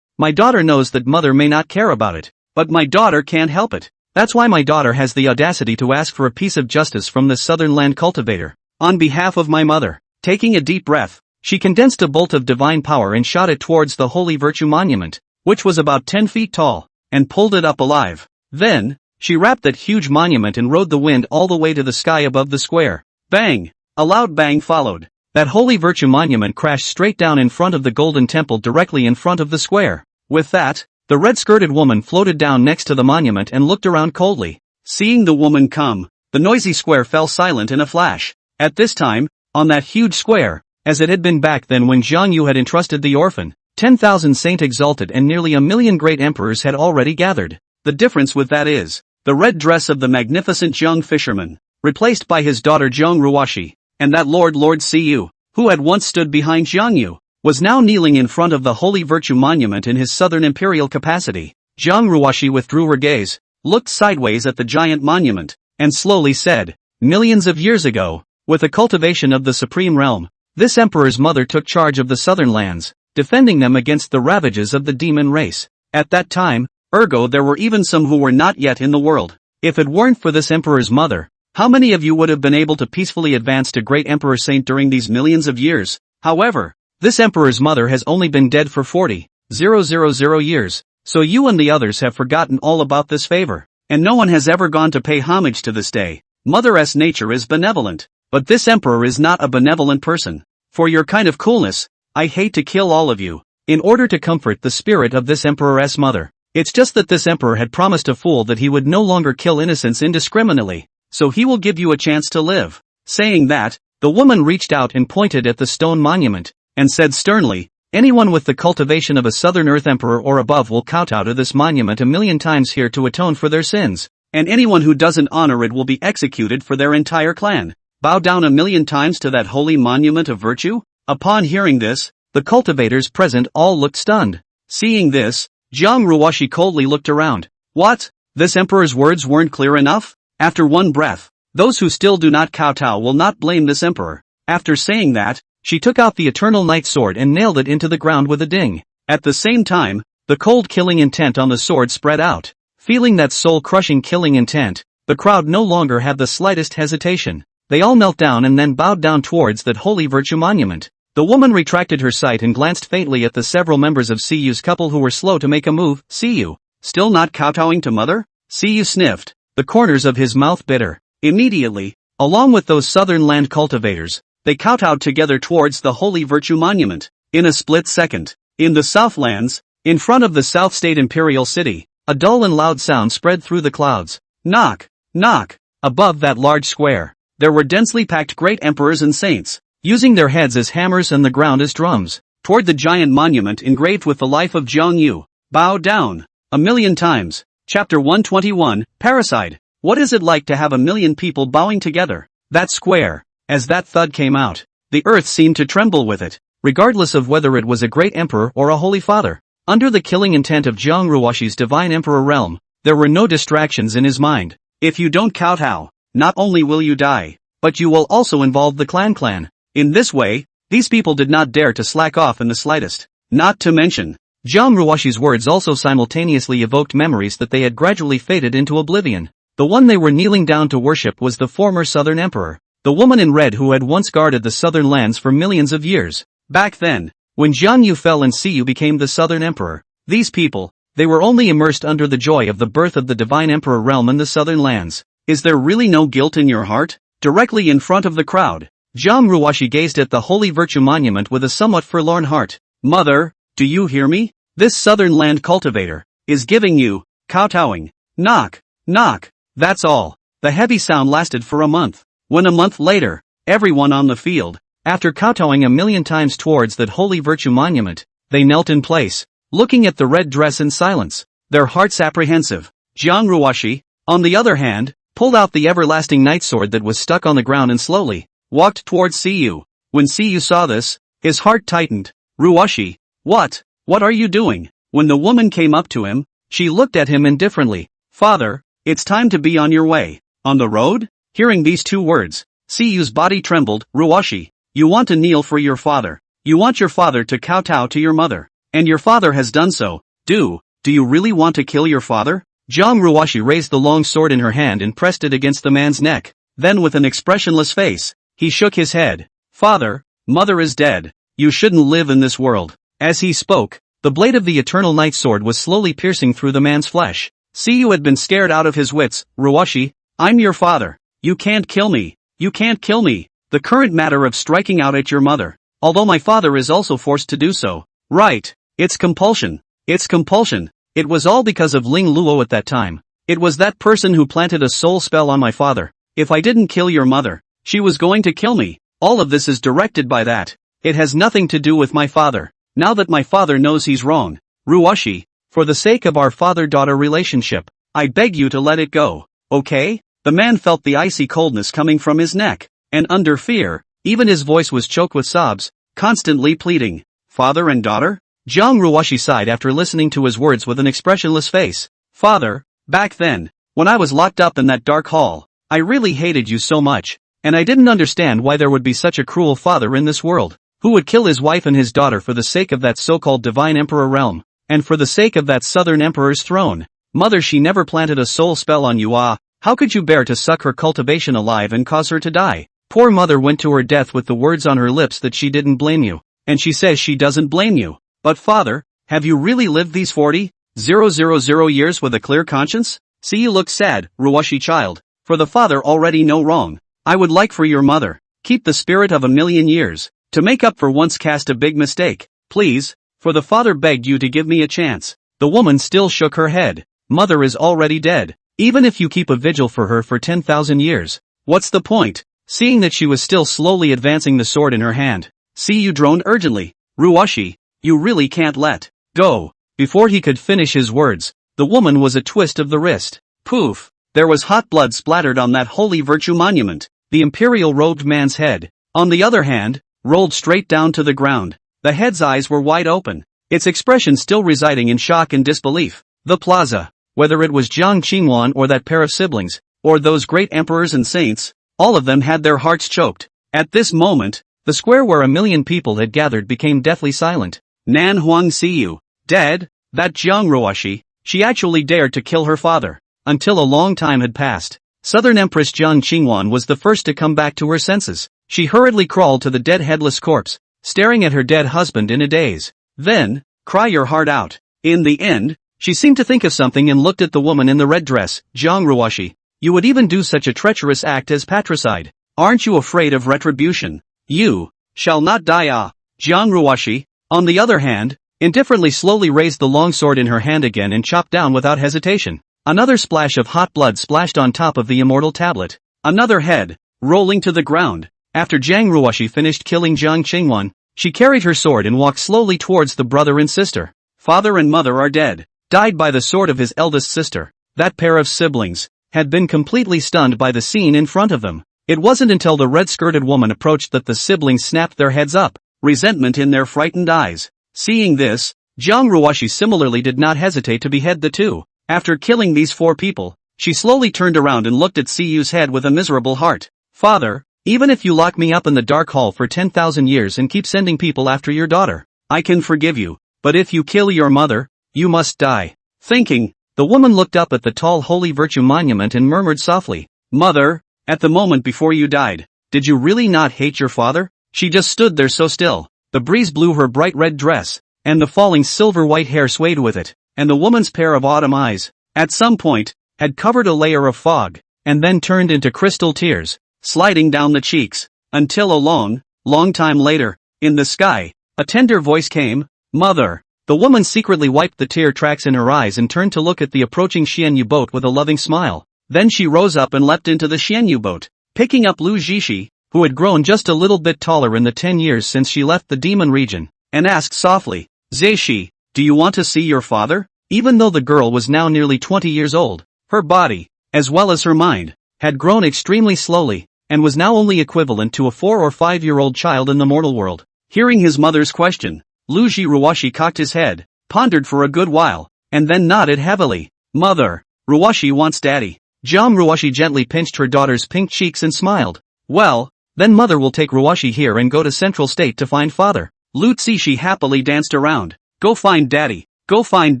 My daughter knows that mother may not care about it, but my daughter can't help it. That's why my daughter has the audacity to ask for a piece of justice from the southern land cultivator. On behalf of my mother, taking a deep breath, she condensed a bolt of divine power and shot it towards the Holy Virtue Monument, which was about 10 feet tall, and pulled it up alive. Then, she wrapped that huge monument and rode the wind all the way to the sky above the square. Bang! A loud bang followed. That Holy Virtue Monument crashed straight down in front of the Golden Temple directly in front of the square. With that, the red-skirted woman floated down next to the monument and looked around coldly. Seeing the woman come, the noisy square fell silent in a flash. At this time, on that huge square, as it had been back then when Jiang Yu had entrusted the orphan, 10,000 saint exalted and nearly 1,000,000 great emperors had already gathered. The difference with that is, the red dress of the magnificent Jiang fisherman, replaced by his daughter Jiang Ruoshi, and that Lord Siyu, who had once stood behind Jiang Yu, was now kneeling in front of the Holy Virtue Monument in his southern imperial capacity. Jiang Ruoshi withdrew her gaze, looked sideways at the giant monument, and slowly said, millions of years ago, with the cultivation of the supreme realm, this emperor's mother took charge of the southern lands, defending them against the ravages of the demon race. At that time, ergo there were even some who were not yet in the world. If it weren't for this emperor's mother, how many of you would have been able to peacefully advance to great emperor saint during these millions of years? However, this emperor's mother has only been dead for 40,000 years, so you and the others have forgotten all about this favor, and no one has ever gone to pay homage to this day. Mother's nature is benevolent, but this emperor is not a benevolent person. For your kind of coolness, I hate to kill all of you, in order to comfort the spirit of this emperor's mother. It's just that this emperor had promised a fool that he would no longer kill innocents indiscriminately, so he will give you a chance to live. Saying that, the woman reached out and pointed at the stone monument, and said sternly, anyone with the cultivation of a Southern Earth Emperor or above will kowtow to this monument 1,000,000 times here to atone for their sins, and anyone who doesn't honor it will be executed for their entire clan. Bow down 1,000,000 times to that holy monument of virtue? Upon hearing this, the cultivators present all looked stunned. Seeing this, Jiang Ruoshi coldly looked around. What? This emperor's words weren't clear enough? After one breath, those who still do not kowtow will not blame this emperor. After saying that, she took out the eternal night sword and nailed it into the ground with a ding. At the same time, the cold killing intent on the sword spread out. Feeling that soul-crushing killing intent, the crowd no longer had the slightest hesitation. They all knelt down and then bowed down towards that holy virtue monument. The woman retracted her sight and glanced faintly at the several members of Siyu's couple who were slow to make a move. Siyu, still not kowtowing to mother? Siyu sniffed, the corners of his mouth bitter. Immediately, along with those southern land cultivators, they kowtowed together towards the holy virtue monument. In a split second, in the Southlands, in front of the South State Imperial City, a dull and loud sound spread through the clouds. Knock, knock. Above that large square, there were densely packed great emperors and saints, using their heads as hammers and the ground as drums, toward the giant monument engraved with the life of Jiang Yu. Bow down. 1,000,000 times. Chapter 121, Parricide. What is it like to have 1,000,000 people bowing together? That square. As that thud came out, the earth seemed to tremble with it, regardless of whether it was a great emperor or a holy father. Under the killing intent of Jiang Ruoshi's divine emperor realm, there were no distractions in his mind. If you don't kowtow, not only will you die, but you will also involve the clan. In this way, these people did not dare to slack off in the slightest. Not to mention, Jiang Ruoshi's words also simultaneously evoked memories that they had gradually faded into oblivion. The one they were kneeling down to worship was the former southern emperor, the woman in red who had once guarded the southern lands for millions of years. Back then, when Jiang Yu fell and Siyu became the southern emperor, these people, they were only immersed under the joy of the birth of the divine emperor realm in the southern lands. Is there really no guilt in your heart? Directly in front of the crowd, Jiang Ruoshi gazed at the holy virtue monument with a somewhat forlorn heart. Mother, do you hear me? This southern land cultivator is giving you kowtowing. Knock, knock. That's all. The heavy sound lasted for a month. When a month later, everyone on the field, after kowtowing 1,000,000 times towards that holy virtue monument, they knelt in place, looking at the red dress in silence, their hearts apprehensive. Jiang Ruoshi, on the other hand, pulled out the everlasting night sword that was stuck on the ground and slowly walked towards Siyu. When Siyu saw this, his heart tightened. Ruoshi, what are you doing? When the woman came up to him, she looked at him indifferently. Father, it's time to be on your way. On the road? Hearing these two words, Siyu's body trembled. Ruoshi, you want to kneel for your father. You want your father to kowtow to your mother. And your father has done so. Do you really want to kill your father? Jiang Ruoshi raised the long sword in her hand and pressed it against the man's neck. Then with an expressionless face, he shook his head. Father, mother is dead. You shouldn't live in this world. As he spoke, the blade of the eternal night sword was slowly piercing through the man's flesh. Siyu had been scared out of his wits. Ruoshi, I'm your father. You can't kill me. You can't kill me. The current matter of striking out at your mother, although my father is also forced to do so. Right. It's compulsion. It's compulsion. It was all because of Ling Luo at that time. It was that person who planted a soul spell on my father. If I didn't kill your mother, she was going to kill me. All of this is directed by that. It has nothing to do with my father. Now that my father knows he's wrong, Ruoshi, for the sake of our father-daughter relationship, I beg you to let it go, okay? The man felt the icy coldness coming from his neck, and under fear, even his voice was choked with sobs, constantly pleading. Father and daughter? Jiang Ruoshi sighed after listening to his words with an expressionless face. Father, back then, when I was locked up in that dark hall, I really hated you so much, and I didn't understand why there would be such a cruel father in this world, who would kill his wife and his daughter for the sake of that so-called divine emperor realm, and for the sake of that southern emperor's throne. Mother, she never planted a soul spell on you. How could you bear to suck her cultivation alive and cause her to die? Poor mother went to her death with the words on her lips that she didn't blame you, and she says she doesn't blame you. But father, have you really lived these 40,000 years with a clear conscience? Siyu looked sad. Ruoshi child, for the father already no wrong. I would like for your mother, keep the spirit of 1,000,000 years, to make up for once cast a big mistake. Please, for the father begged you to give me a chance. The woman still shook her head. Mother is already dead. Even if you keep a vigil for her for 10,000 years, what's the point? Seeing that she was still slowly advancing the sword in her hand, Siyu droned urgently, Ruashi, you really can't let go. Before he could finish his words, the woman was a twist of the wrist. Poof! There was hot blood splattered on that holy virtue monument. The imperial robed man's head, on the other hand, rolled straight down to the ground. The head's eyes were wide open, its expression still residing in shock and disbelief. The plaza, whether it was Jiang Qingwan or that pair of siblings, or those great emperors and saints, all of them had their hearts choked. At this moment, the square where 1,000,000 people had gathered became deathly silent. Nan Huang Siyu, dead? That Jiang Ruashi, she actually dared to kill her father. Until a long time had passed, Southern Empress Jiang Qingwan was the first to come back to her senses. She hurriedly crawled to the dead headless corpse, staring at her dead husband in a daze. Then, cry your heart out. In the end, she seemed to think of something and looked at the woman in the red dress. Jiang Ruashi, you would even do such a treacherous act as patricide. Aren't you afraid of retribution? You shall not die. Jiang Ruashi, on the other hand, indifferently slowly raised the long sword in her hand again and chopped down without hesitation. Another splash of hot blood splashed on top of the immortal tablet. Another head, rolling to the ground. After Jiang Ruashi finished killing Jiang Qingwan, she carried her sword and walked slowly towards the brother and sister. Father and mother are dead, died by the sword of his eldest sister. That pair of siblings had been completely stunned by the scene in front of them. It wasn't until the red-skirted woman approached that the siblings snapped their heads up, resentment in their frightened eyes. Seeing this, Jiang Ruashi similarly did not hesitate to behead the two. After killing these 4 people, she slowly turned around and looked at Siyu's head with a miserable heart. Father, even if you lock me up in the dark hall for 10,000 years and keep sending people after your daughter, I can forgive you, but if you kill your mother, you must die. Thinking, the woman looked up at the tall holy virtue monument and murmured softly, Mother, at the moment before you died, did you really not hate your father? She just stood there so still. The breeze blew her bright red dress, and the falling silver-white hair swayed with it, and the woman's pair of autumn eyes, at some point, had covered a layer of fog, and then turned into crystal tears, sliding down the cheeks, until a long, long time later, in the sky, a tender voice came, Mother. The woman secretly wiped the tear tracks in her eyes and turned to look at the approaching Xianyu boat with a loving smile. Then she rose up and leapt into the Xianyu boat, picking up Lu Jishi, who had grown just a little bit taller in the 10 years since she left the demon region, and asked softly, Zeishi, do you want to see your father? Even though the girl was now nearly 20 years old, her body, as well as her mind, had grown extremely slowly, and was now only equivalent to a 4 or 5-year-old child in the mortal world. Hearing his mother's question, Luji Ruashi cocked his head, pondered for a good while, and then nodded heavily. Mother, Ruashi wants daddy. Jiang Ruashi gently pinched her daughter's pink cheeks and smiled. Well, then mother will take Ruashi here and go to Central State to find father. Lu Zishi happily danced around. Go find daddy. Go find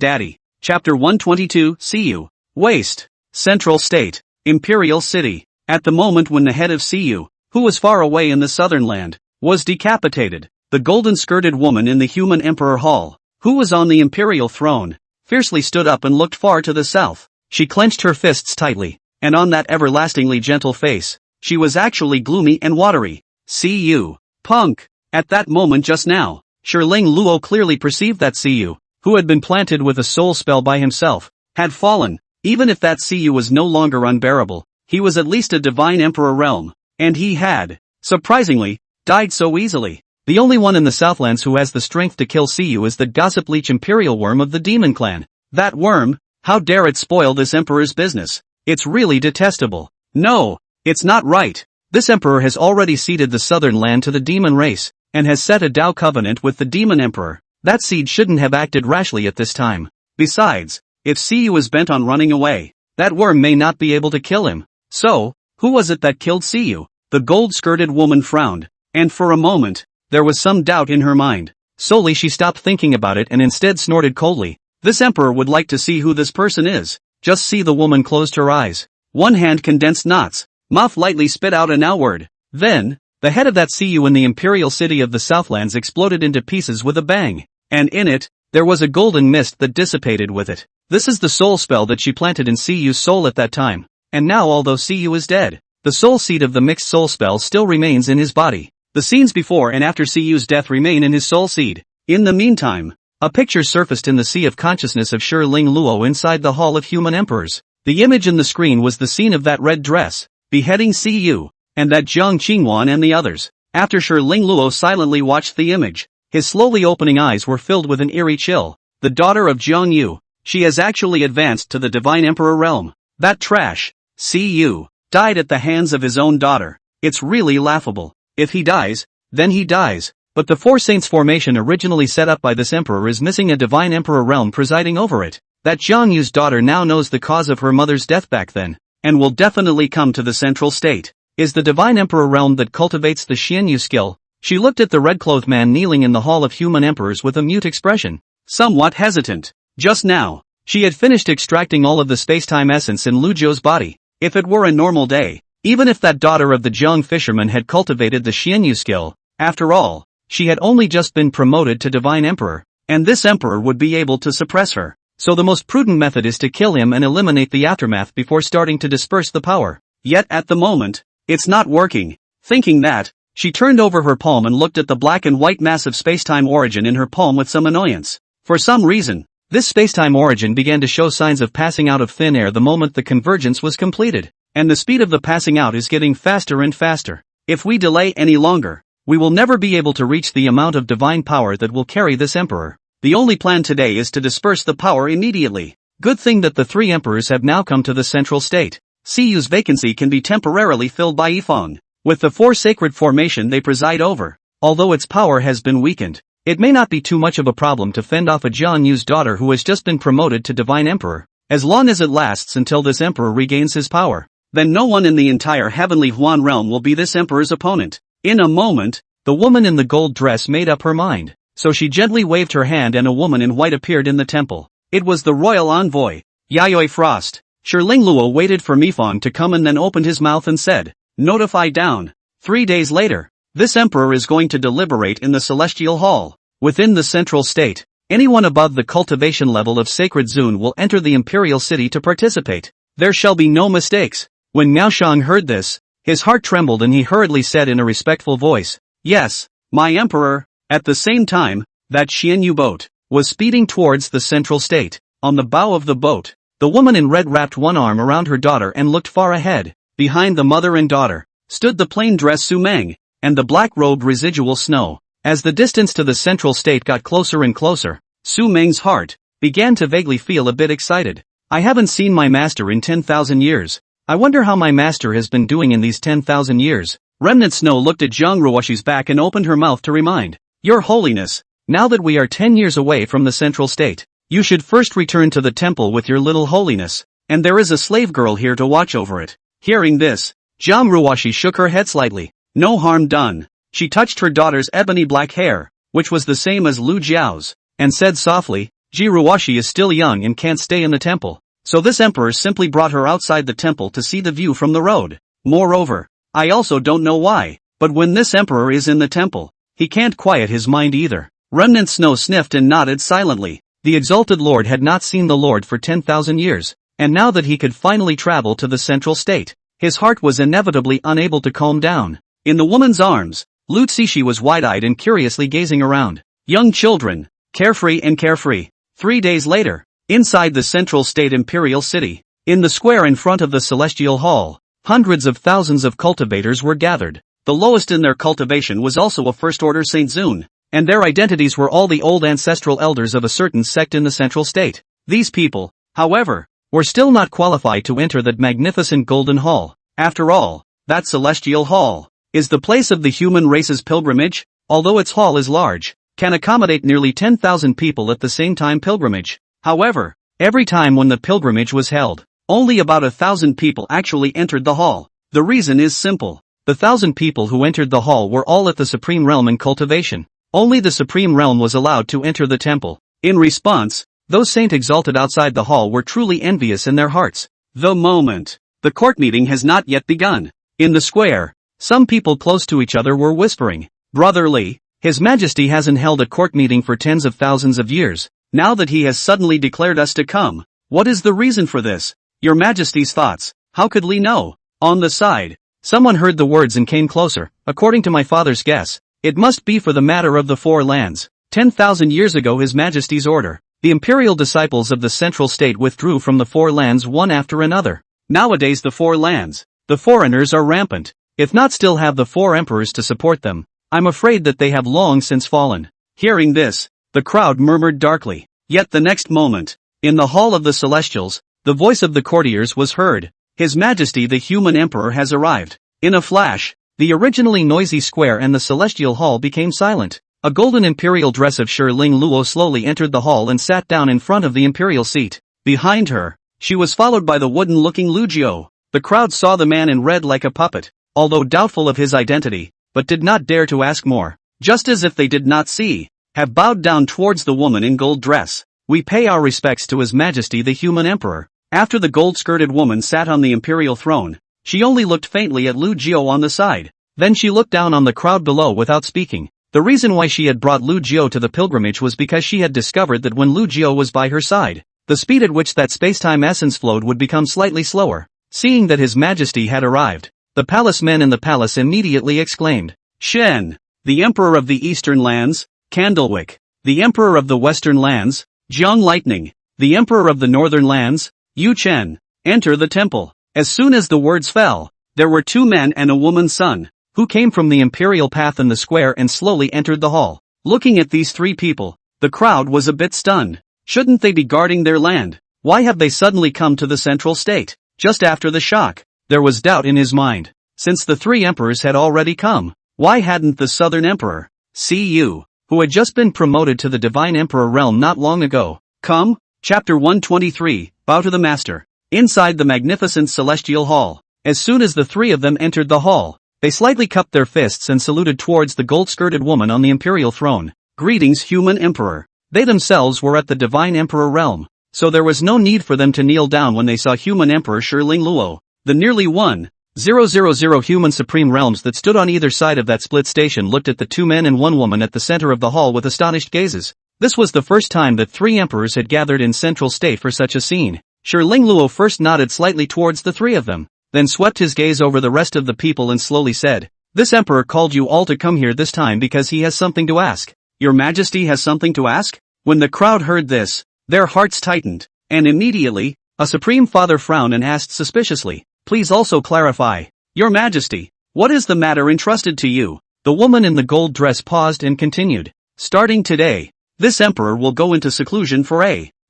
daddy. Chapter 122, Siyu. Waste. Central State. Imperial City. At the moment when the head of Siyu, who was far away in the southern land, was decapitated, the golden-skirted woman in the human emperor hall, who was on the imperial throne, fiercely stood up and looked far to the south. She clenched her fists tightly, and on that everlastingly gentle face, she was actually gloomy and watery. Siyu. Punk. At that moment just now, Shiling Luo clearly perceived that Siyu, who had been planted with a soul spell by himself, had fallen. Even if that Siyu was no longer unbearable, he was at least a divine emperor realm, and he had, surprisingly, died so easily. The only one in the Southlands who has the strength to kill Siyu is the gossip leech imperial worm of the demon clan. That worm, how dare it spoil this emperor's business? It's really detestable. No, it's not right. This emperor has already ceded the southern land to the demon race, and has set a Dao covenant with the demon emperor. That seed shouldn't have acted rashly at this time. Besides, if Siyu is bent on running away, that worm may not be able to kill him. So, who was it that killed Siyu? The gold-skirted woman frowned, and for a moment, there was some doubt in her mind. Slowly she stopped thinking about it and instead snorted coldly. This emperor would like to see who this person is. Just see. The woman closed her eyes. One hand condensed knots. Mouth lightly spit out a now word. Then, the head of that Siyu in the imperial city of the Southlands exploded into pieces with a bang. And in it, there was a golden mist that dissipated with it. This is the soul spell that she planted in Siyu's soul at that time. And now although Siyu is dead, the soul seed of the mixed soul spell still remains in his body. The scenes before and after Siyu's death remain in his soul seed. In the meantime, a picture surfaced in the sea of consciousness of Shiling Luo inside the Hall of Human Emperors. The image in the screen was the scene of that red dress, beheading Cu, and that Jiang Qingwan and the others. After Shi Lingluo silently watched the image, his slowly opening eyes were filled with an eerie chill. The daughter of Jiang Yu, she has actually advanced to the Divine Emperor realm. That trash, Cu, died at the hands of his own daughter. It's really laughable. If he dies, then he dies. But the Four Saints formation originally set up by this emperor is missing a Divine Emperor realm presiding over it. That Jiang Yu's daughter now knows the cause of her mother's death back then, and will definitely come to the central state. Is the Divine Emperor realm that cultivates the Xianyu skill. She looked at the red-clothed man kneeling in the Hall of Human Emperors with a mute expression, somewhat hesitant. Just now, she had finished extracting all of the space-time essence in Lu Zhou's body. If it were a normal day, even if that daughter of the Zhang fisherman had cultivated the Xianyu skill, after all, she had only just been promoted to Divine Emperor, and this emperor would be able to suppress her. So the most prudent method is to kill him and eliminate the aftermath before starting to disperse the power. Yet at the moment, it's not working. Thinking that, she turned over her palm and looked at the black and white mass of spacetime origin in her palm with some annoyance. For some reason, this spacetime origin began to show signs of passing out of thin air the moment the convergence was completed, and the speed of the passing out is getting faster and faster. If we delay any longer, we will never be able to reach the amount of divine power that will carry this emperor. The only plan today is to disperse the power immediately. Good thing that the three emperors have now come to the central state. Cu's vacancy can be temporarily filled by Yifeng. With the four sacred formation they preside over, although its power has been weakened, it may not be too much of a problem to fend off a Jiang Yu's daughter who has just been promoted to Divine Emperor. As long as it lasts until this emperor regains his power, then no one in the entire heavenly Huan realm will be this emperor's opponent. In a moment, the woman in the gold dress made up her mind, so she gently waved her hand and a woman in white appeared in the temple. It was the royal envoy, Yayoi Frost. Shi Lingluo waited for Mifang to come and then opened his mouth and said, "Notify down." 3 days later, this emperor is going to deliberate in the Celestial Hall. Within the central state, anyone above the cultivation level of Sacred Zun will enter the imperial city to participate. There shall be no mistakes. When Miao Shang heard this, his heart trembled and he hurriedly said in a respectful voice, "Yes, my emperor." At the same time, that Xianyu boat was speeding towards the central state. On the bow of the boat, the woman in red wrapped one arm around her daughter and looked far ahead. Behind the mother and daughter stood the plain dress Su Meng and the black-robed residual Snow. As the distance to the central state got closer and closer, Su Meng's heart began to vaguely feel a bit excited. I haven't seen my master in 10,000 years. I wonder how my master has been doing in these 10,000 years. Remnant Snow looked at Zhang Ruoshi's back and opened her mouth to remind, "Your Holiness, now that we are 10 years away from the central state, you should first return to the temple with your little holiness, and there is a slave girl here to watch over it." Hearing this, Zhang Ruoshi shook her head slightly. No harm done. She touched her daughter's ebony black hair, which was the same as Lu Jiao's, and said softly, "Ji Ruoshi is still young and can't stay in the temple, so this emperor simply brought her outside the temple to see the view from the road. Moreover, I also don't know why, but when this emperor is in the temple, he can't quiet his mind either." Remnant Snow sniffed and nodded silently. The exalted lord had not seen the lord for 10,000 years, and now that he could finally travel to the central state, his heart was inevitably unable to calm down. In the woman's arms, Lu Zishi was wide-eyed and curiously gazing around. Young children, carefree and carefree. 3 days later, inside the central state imperial city, in the square in front of the celestial hall, hundreds of thousands of cultivators were gathered. The lowest in their cultivation was also a first-order Saint Zun, and their identities were all the old ancestral elders of a certain sect in the central state. These people, however, were still not qualified to enter that magnificent golden hall. After all, that celestial hall is the place of the human race's pilgrimage. Although its hall is large, can accommodate nearly 10,000 people at the same time pilgrimage. However, every time when the pilgrimage was held, only about 1,000 people actually entered the hall. The reason is simple. The 1,000 people who entered the hall were all at the Supreme Realm in cultivation. Only the Supreme Realm was allowed to enter the temple. In response, those saint exalted outside the hall were truly envious in their hearts. The court meeting has not yet begun. In the square, some people close to each other were whispering, "Brotherly, His Majesty hasn't held a court meeting for tens of thousands of years. Now that he has suddenly declared us to come, what is the reason for this? Your Majesty's thoughts, how could Li know?" On the side, someone heard the words and came closer. "According to my father's guess, it must be for the matter of the four lands. 10,000 years ago His Majesty's order, the imperial disciples of the central state withdrew from the four lands one after another. Nowadays the four lands, the foreigners are rampant, if not still have the four emperors to support them. I'm afraid that they have long since fallen. Hearing this, the crowd murmured darkly. Yet the next moment, in the hall of the Celestials, the voice of the courtiers was heard. His Majesty the Human Emperor has arrived. In a flash, the originally noisy square and the celestial hall became silent. A golden imperial dress of Shi Ling Luo slowly entered the hall and sat down in front of the imperial seat. Behind her, she was followed by the wooden-looking Lu Jiao. The crowd saw the man in red like a puppet, although doubtful of his identity, but did not dare to ask more. Just as if they did not see, have bowed down towards the woman in gold dress. We pay our respects to His Majesty the Human Emperor. After the gold-skirted woman sat on the imperial throne, she only looked faintly at Lu Jiao on the side. Then she looked down on the crowd below without speaking. The reason why she had brought Lu Jiao to the pilgrimage was because she had discovered that when Lu Jiao was by her side, the speed at which that space-time essence flowed would become slightly slower. Seeing that His Majesty had arrived, the palace men in the palace immediately exclaimed, Shen, the Emperor of the Eastern Lands, Candlewick, the Emperor of the Western Lands, Jiang Lightning, the Emperor of the Northern Lands, Yu Chen, enter the temple. As soon as the words fell, there were two men and a woman's son, who came from the imperial path in the square and slowly entered the hall. Looking at these three people, the crowd was a bit stunned. Shouldn't they be guarding their land? Why have they suddenly come to the central state? Just after the shock, there was doubt in his mind. Since the three emperors had already come, why hadn't the southern emperor, Cu, who had just been promoted to the divine emperor realm not long ago, come? Chapter 123, Bow to the Master. Inside the magnificent celestial hall, as soon as the three of them entered the hall, they slightly cupped their fists and saluted towards the gold-skirted woman on the imperial throne. Greetings, Human Emperor. They themselves were at the divine emperor realm, so there was no need for them to kneel down when they saw Human Emperor Shi Ling Luo. The nearly 1,000 human supreme realms that stood on either side of that split station looked at the two men and one woman at the center of the hall with astonished gazes. This was the first time that three emperors had gathered in central state for such a scene. Shi Ling Luo first nodded slightly towards the three of them, then swept his gaze over the rest of the people and slowly said, This emperor called you all to come here this time because he has something to ask. Your Majesty has something to ask? When the crowd heard this, their hearts tightened, and immediately, a Supreme Father frowned and asked suspiciously, Please also clarify. Your Majesty, what is the matter entrusted to you? The woman in the gold dress paused and continued, Starting today, this emperor will go into seclusion for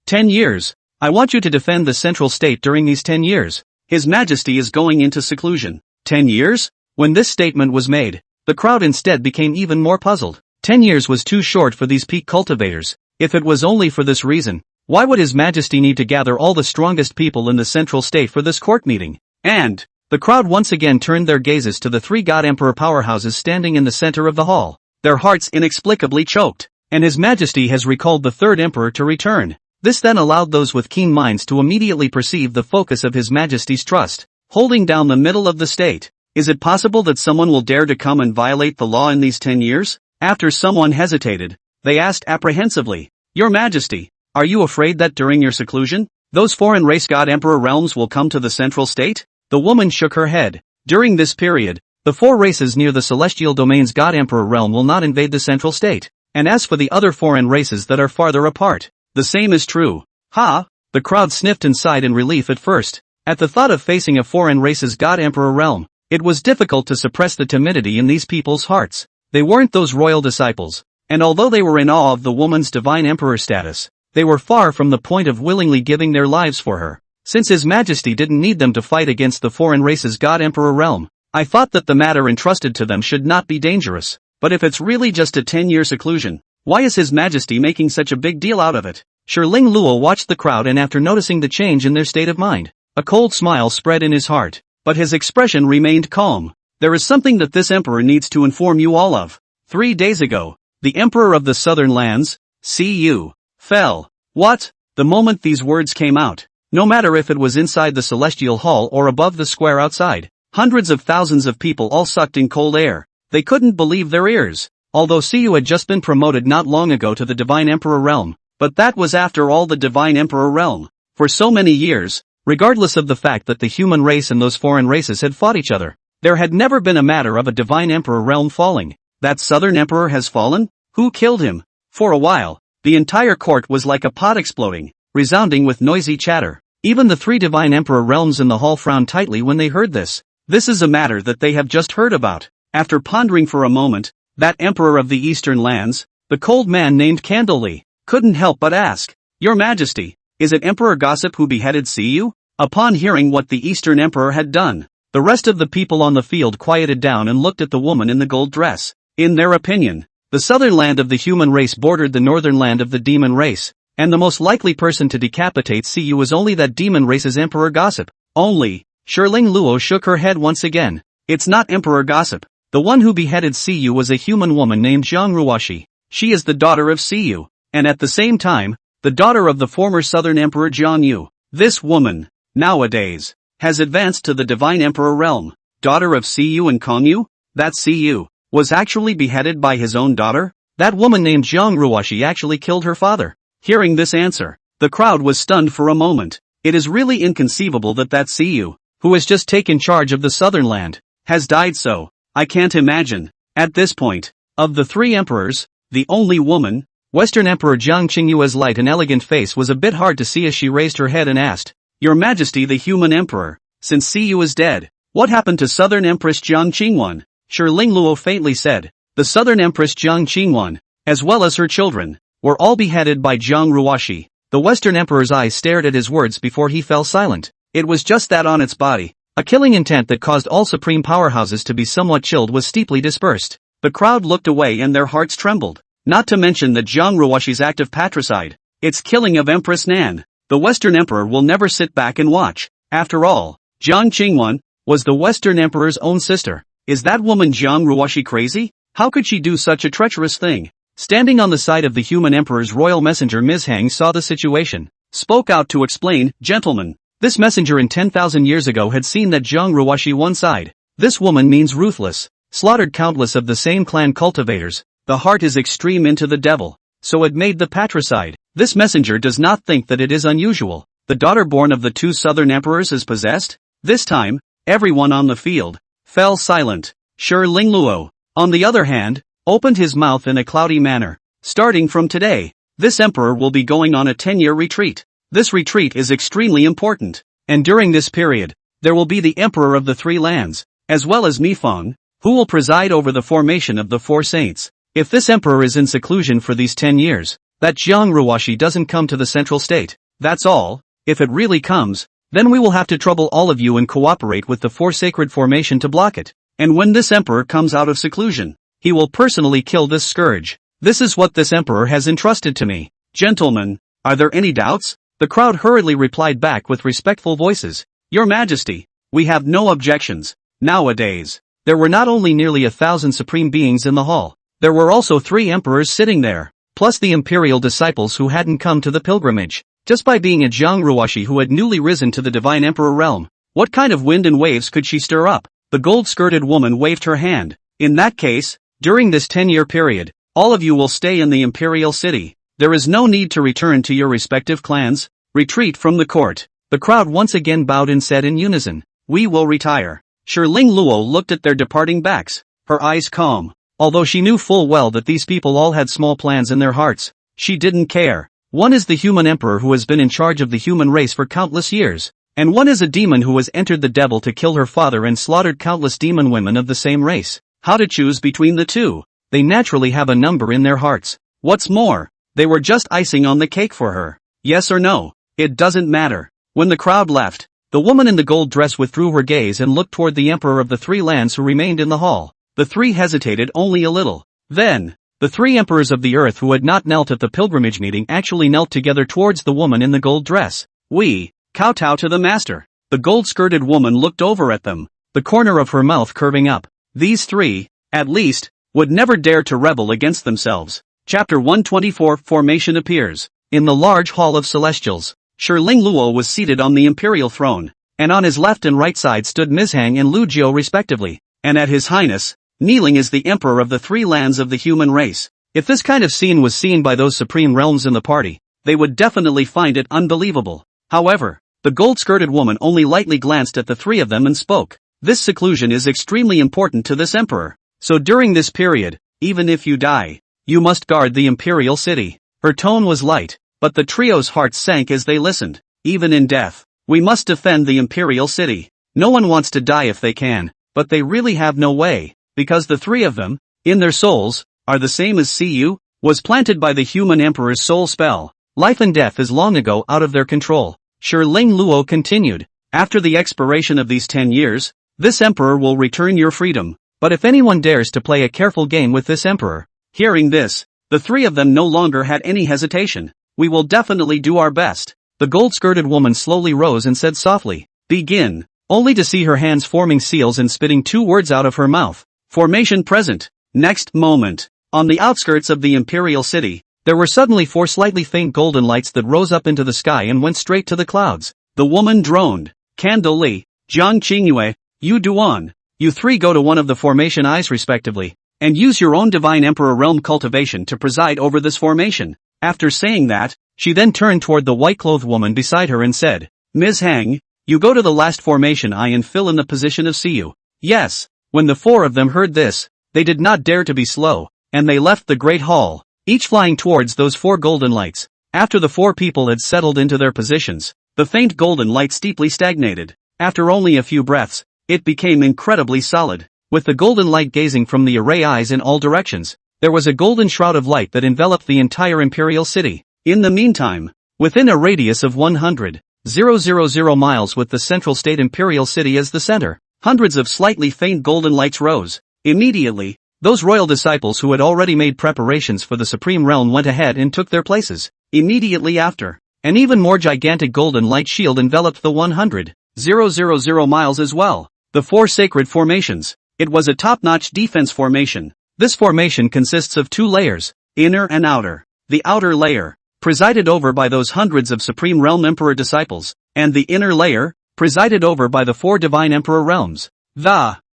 10 years. I want you to defend the central state during these 10 years. His Majesty is going into seclusion. 10 years? When this statement was made, the crowd instead became even more puzzled. 10 years was too short for these peak cultivators. If it was only for this reason, why would His Majesty need to gather all the strongest people in the central state for this court meeting? And the crowd once again turned their gazes to the three God Emperor powerhouses standing in the center of the hall. Their hearts inexplicably choked, and His Majesty has recalled the third emperor to return. This then allowed those with keen minds to immediately perceive the focus of His Majesty's trust, holding down the middle of the state. Is it possible that someone will dare to come and violate the law in these 10 years? After someone hesitated, they asked apprehensively, Your Majesty, are you afraid that during your seclusion, those foreign race God Emperor realms will come to the central state? The woman shook her head. During this period, the four races near the celestial domain's God Emperor realm will not invade the central state. And as for the other foreign races that are farther apart, the same is true. Ha! The crowd sniffed and sighed in relief at first. At the thought of facing a foreign race's God Emperor realm, it was difficult to suppress the timidity in these people's hearts. They weren't those royal disciples, and although they were in awe of the woman's divine emperor status, they were far from the point of willingly giving their lives for her. Since His Majesty didn't need them to fight against the foreign race's God Emperor realm, I thought that the matter entrusted to them should not be dangerous. But if it's really just a 10-year seclusion, why is His Majesty making such a big deal out of it? Shi Ling Luo watched the crowd, and after noticing the change in their state of mind, a cold smile spread in his heart, but his expression remained calm. There is something that this emperor needs to inform you all of. 3 days ago, the emperor of the southern lands, Cu, fell. What? The moment these words came out, no matter if it was inside the celestial hall or above the square outside, hundreds of thousands of people all sucked in cold air. They couldn't believe their ears. Although Cu had just been promoted not long ago to the divine emperor realm, but that was after all the divine emperor realm. For so many years, regardless of the fact that the human race and those foreign races had fought each other, there had never been a matter of a divine emperor realm falling. That southern emperor has fallen? Who killed him? For a while, The entire court was like a pot exploding, resounding with noisy chatter. Even the three divine emperor realms in the hall frowned tightly when they heard this. This is a matter that they have just heard about. After pondering for a moment, that emperor of the eastern lands, the cold man named Candlely, couldn't help but ask, "Your Majesty, is it Emperor Gossip who beheaded Siyu?" Upon hearing what the eastern emperor had done, the rest of the people on the field quieted down and looked at the woman in the gold dress. In their opinion, the southern land of the human race bordered the northern land of the demon race, and the most likely person to decapitate Siyu was only that demon race's Emperor Gossip. Only, Shirling Luo shook her head once again. It's not Emperor Gossip. The one who beheaded Siyu was a human woman named Zhang Ruoshi. She is the daughter of Siyu, and at the same time, the daughter of the former southern emperor Jiang Yu. This woman, nowadays, has advanced to the divine emperor realm. Daughter of Siyu and Kongyu? That Siyu was actually beheaded by his own daughter? That woman named Zhang Ruoshi actually killed her father. Hearing this answer, the crowd was stunned for a moment. It is really inconceivable that Siyu, who has just taken charge of the southern land, has died so. I can't imagine. At this point, of the three emperors, the only woman, Western Emperor Jiang Qingyue's light and elegant face was a bit hard to see as she raised her head and asked, "Your Majesty the human emperor, since Siyu is dead, what happened to Southern Empress Jiang Qingwan?" Shirling Luo faintly said, "The Southern Empress Jiang Qingwan, as well as her children, were all beheaded by Zhang Ruoshi." The Western Emperor's eyes stared at his words before he fell silent. It was just that on its body. A killing intent that caused all supreme powerhouses to be somewhat chilled was steeply dispersed. The crowd looked away and their hearts trembled. Not to mention that Zhang Ruoshi's act of patricide, its killing of Empress Nan. The Western Emperor will never sit back and watch. After all, Jiang Qingwan was the Western Emperor's own sister. Is that woman Zhang Ruoshi crazy? How could she do such a treacherous thing? Standing on the side of the human emperor's royal messenger Ms. Hang saw the situation, spoke out to explain, "Gentlemen, this messenger in 10,000 years ago had seen that Zhang Ruoshi one side. This woman means ruthless, slaughtered countless of the same clan cultivators. The heart is extreme into the devil, so it made the patricide. This messenger does not think that it is unusual. The daughter born of the two southern emperors is possessed." This time, everyone on the field fell silent. Shirling Luo, on the other hand, opened his mouth in a cloudy manner. "Starting from today, this emperor will be going on a 10-year retreat. This retreat is extremely important, and during this period, there will be the emperor of the three lands, as well as Mifeng, who will preside over the formation of the four saints. If this emperor is in seclusion for these 10 years, that Zhang Ruoshi doesn't come to the central state, that's all. If it really comes, then we will have to trouble all of you and cooperate with the four sacred formation to block it. And when this emperor comes out of seclusion, he will personally kill this scourge. This is what this emperor has entrusted to me. Gentlemen, are there any doubts?" The crowd hurriedly replied back with respectful voices, "Your Majesty, we have no objections." Nowadays, there were not only nearly 1,000 supreme beings in the hall, there were also 3 emperors sitting there, plus the imperial disciples who hadn't come to the pilgrimage. Just by being a Zhang Ruoshi who had newly risen to the divine emperor realm, what kind of wind and waves could she stir up? The gold-skirted woman waved her hand. "In that case, during this 10-year period, all of you will stay in the imperial city. There is no need to return to your respective clans. Retreat from the court." The crowd once again bowed and said in unison, "We will retire." Shirling Luo looked at their departing backs, her eyes calm. Although she knew full well that these people all had small plans in their hearts, she didn't care. One is the human emperor who has been in charge of the human race for countless years, and one is a demon who has entered the devil to kill her father and slaughtered countless demon women of the same race. How to choose between the two? They naturally have a number in their hearts. What's more, they were just icing on the cake for her. Yes or no? It doesn't matter. When the crowd left, the woman in the gold dress withdrew her gaze and looked toward the emperor of the 3 lands who remained in the hall. The 3 hesitated only a little. Then, the 3 emperors of the earth who had not knelt at the pilgrimage meeting actually knelt together towards the woman in the gold dress. "We kowtow to the master." The gold-skirted woman looked over at them, the corner of her mouth curving up. These 3, at least, would never dare to rebel against themselves. Chapter 124 Formation appears. In the large hall of celestials, Shirling Luo was seated on the imperial throne, and on his left and right side stood Ms. Hang and Lu Jiao respectively, and at his highness, kneeling is the emperor of the 3 lands of the human race. If this kind of scene was seen by those supreme realms in the party, they would definitely find it unbelievable. However, the gold-skirted woman only lightly glanced at the 3 of them and spoke. "This seclusion is extremely important to this emperor, so during this period, even if you die, you must guard the imperial city." Her tone was light, but the trio's hearts sank as they listened. Even in death, we must defend the imperial city. No one wants to die if they can, but they really have no way, because the three of them, in their souls, are the same as Cu, was planted by the human emperor's soul spell. Life and death is long ago out of their control. Shiling Luo continued. After the expiration of these 10 years, this emperor will return your freedom. But if anyone dares to play a careful game with this emperor. Hearing this, the three of them no longer had any hesitation. We will definitely do our best. The gold-skirted woman slowly rose and said softly, begin, only to see her hands forming seals and spitting 2 words out of her mouth. Formation present. Next moment. On the outskirts of the imperial city, there were suddenly 4 slightly faint golden lights that rose up into the sky and went straight to the clouds. The woman droned. Candle Li, Jiang Qingyue, Yu Duan, you 3 go to one of the formation eyes respectively, and use your own divine emperor realm cultivation to preside over this formation. After saying that, she then turned toward the white-clothed woman beside her and said, Ms. Hang, you go to the last formation eye and fill in the position of Siu. Yes. When the 4 of them heard this, they did not dare to be slow, and they left the great hall, each flying towards those 4 golden lights. After the 4 people had settled into their positions, the faint golden light steeply stagnated. After only a few breaths, it became incredibly solid. With the golden light gazing from the array eyes in all directions, there was a golden shroud of light that enveloped the entire imperial city. In the meantime, within a radius of 100,000 miles with the central state imperial city as the center, hundreds of slightly faint golden lights rose. Immediately, those royal disciples who had already made preparations for the supreme realm went ahead and took their places. Immediately after, an even more gigantic golden light shield enveloped the 100,000 miles as well. The 4 sacred formations. It was a top-notch defense formation. This formation consists of 2 layers, inner and outer. The outer layer, presided over by those hundreds of Supreme Realm Emperor disciples, and the inner layer, presided over by the 4 Divine Emperor realms.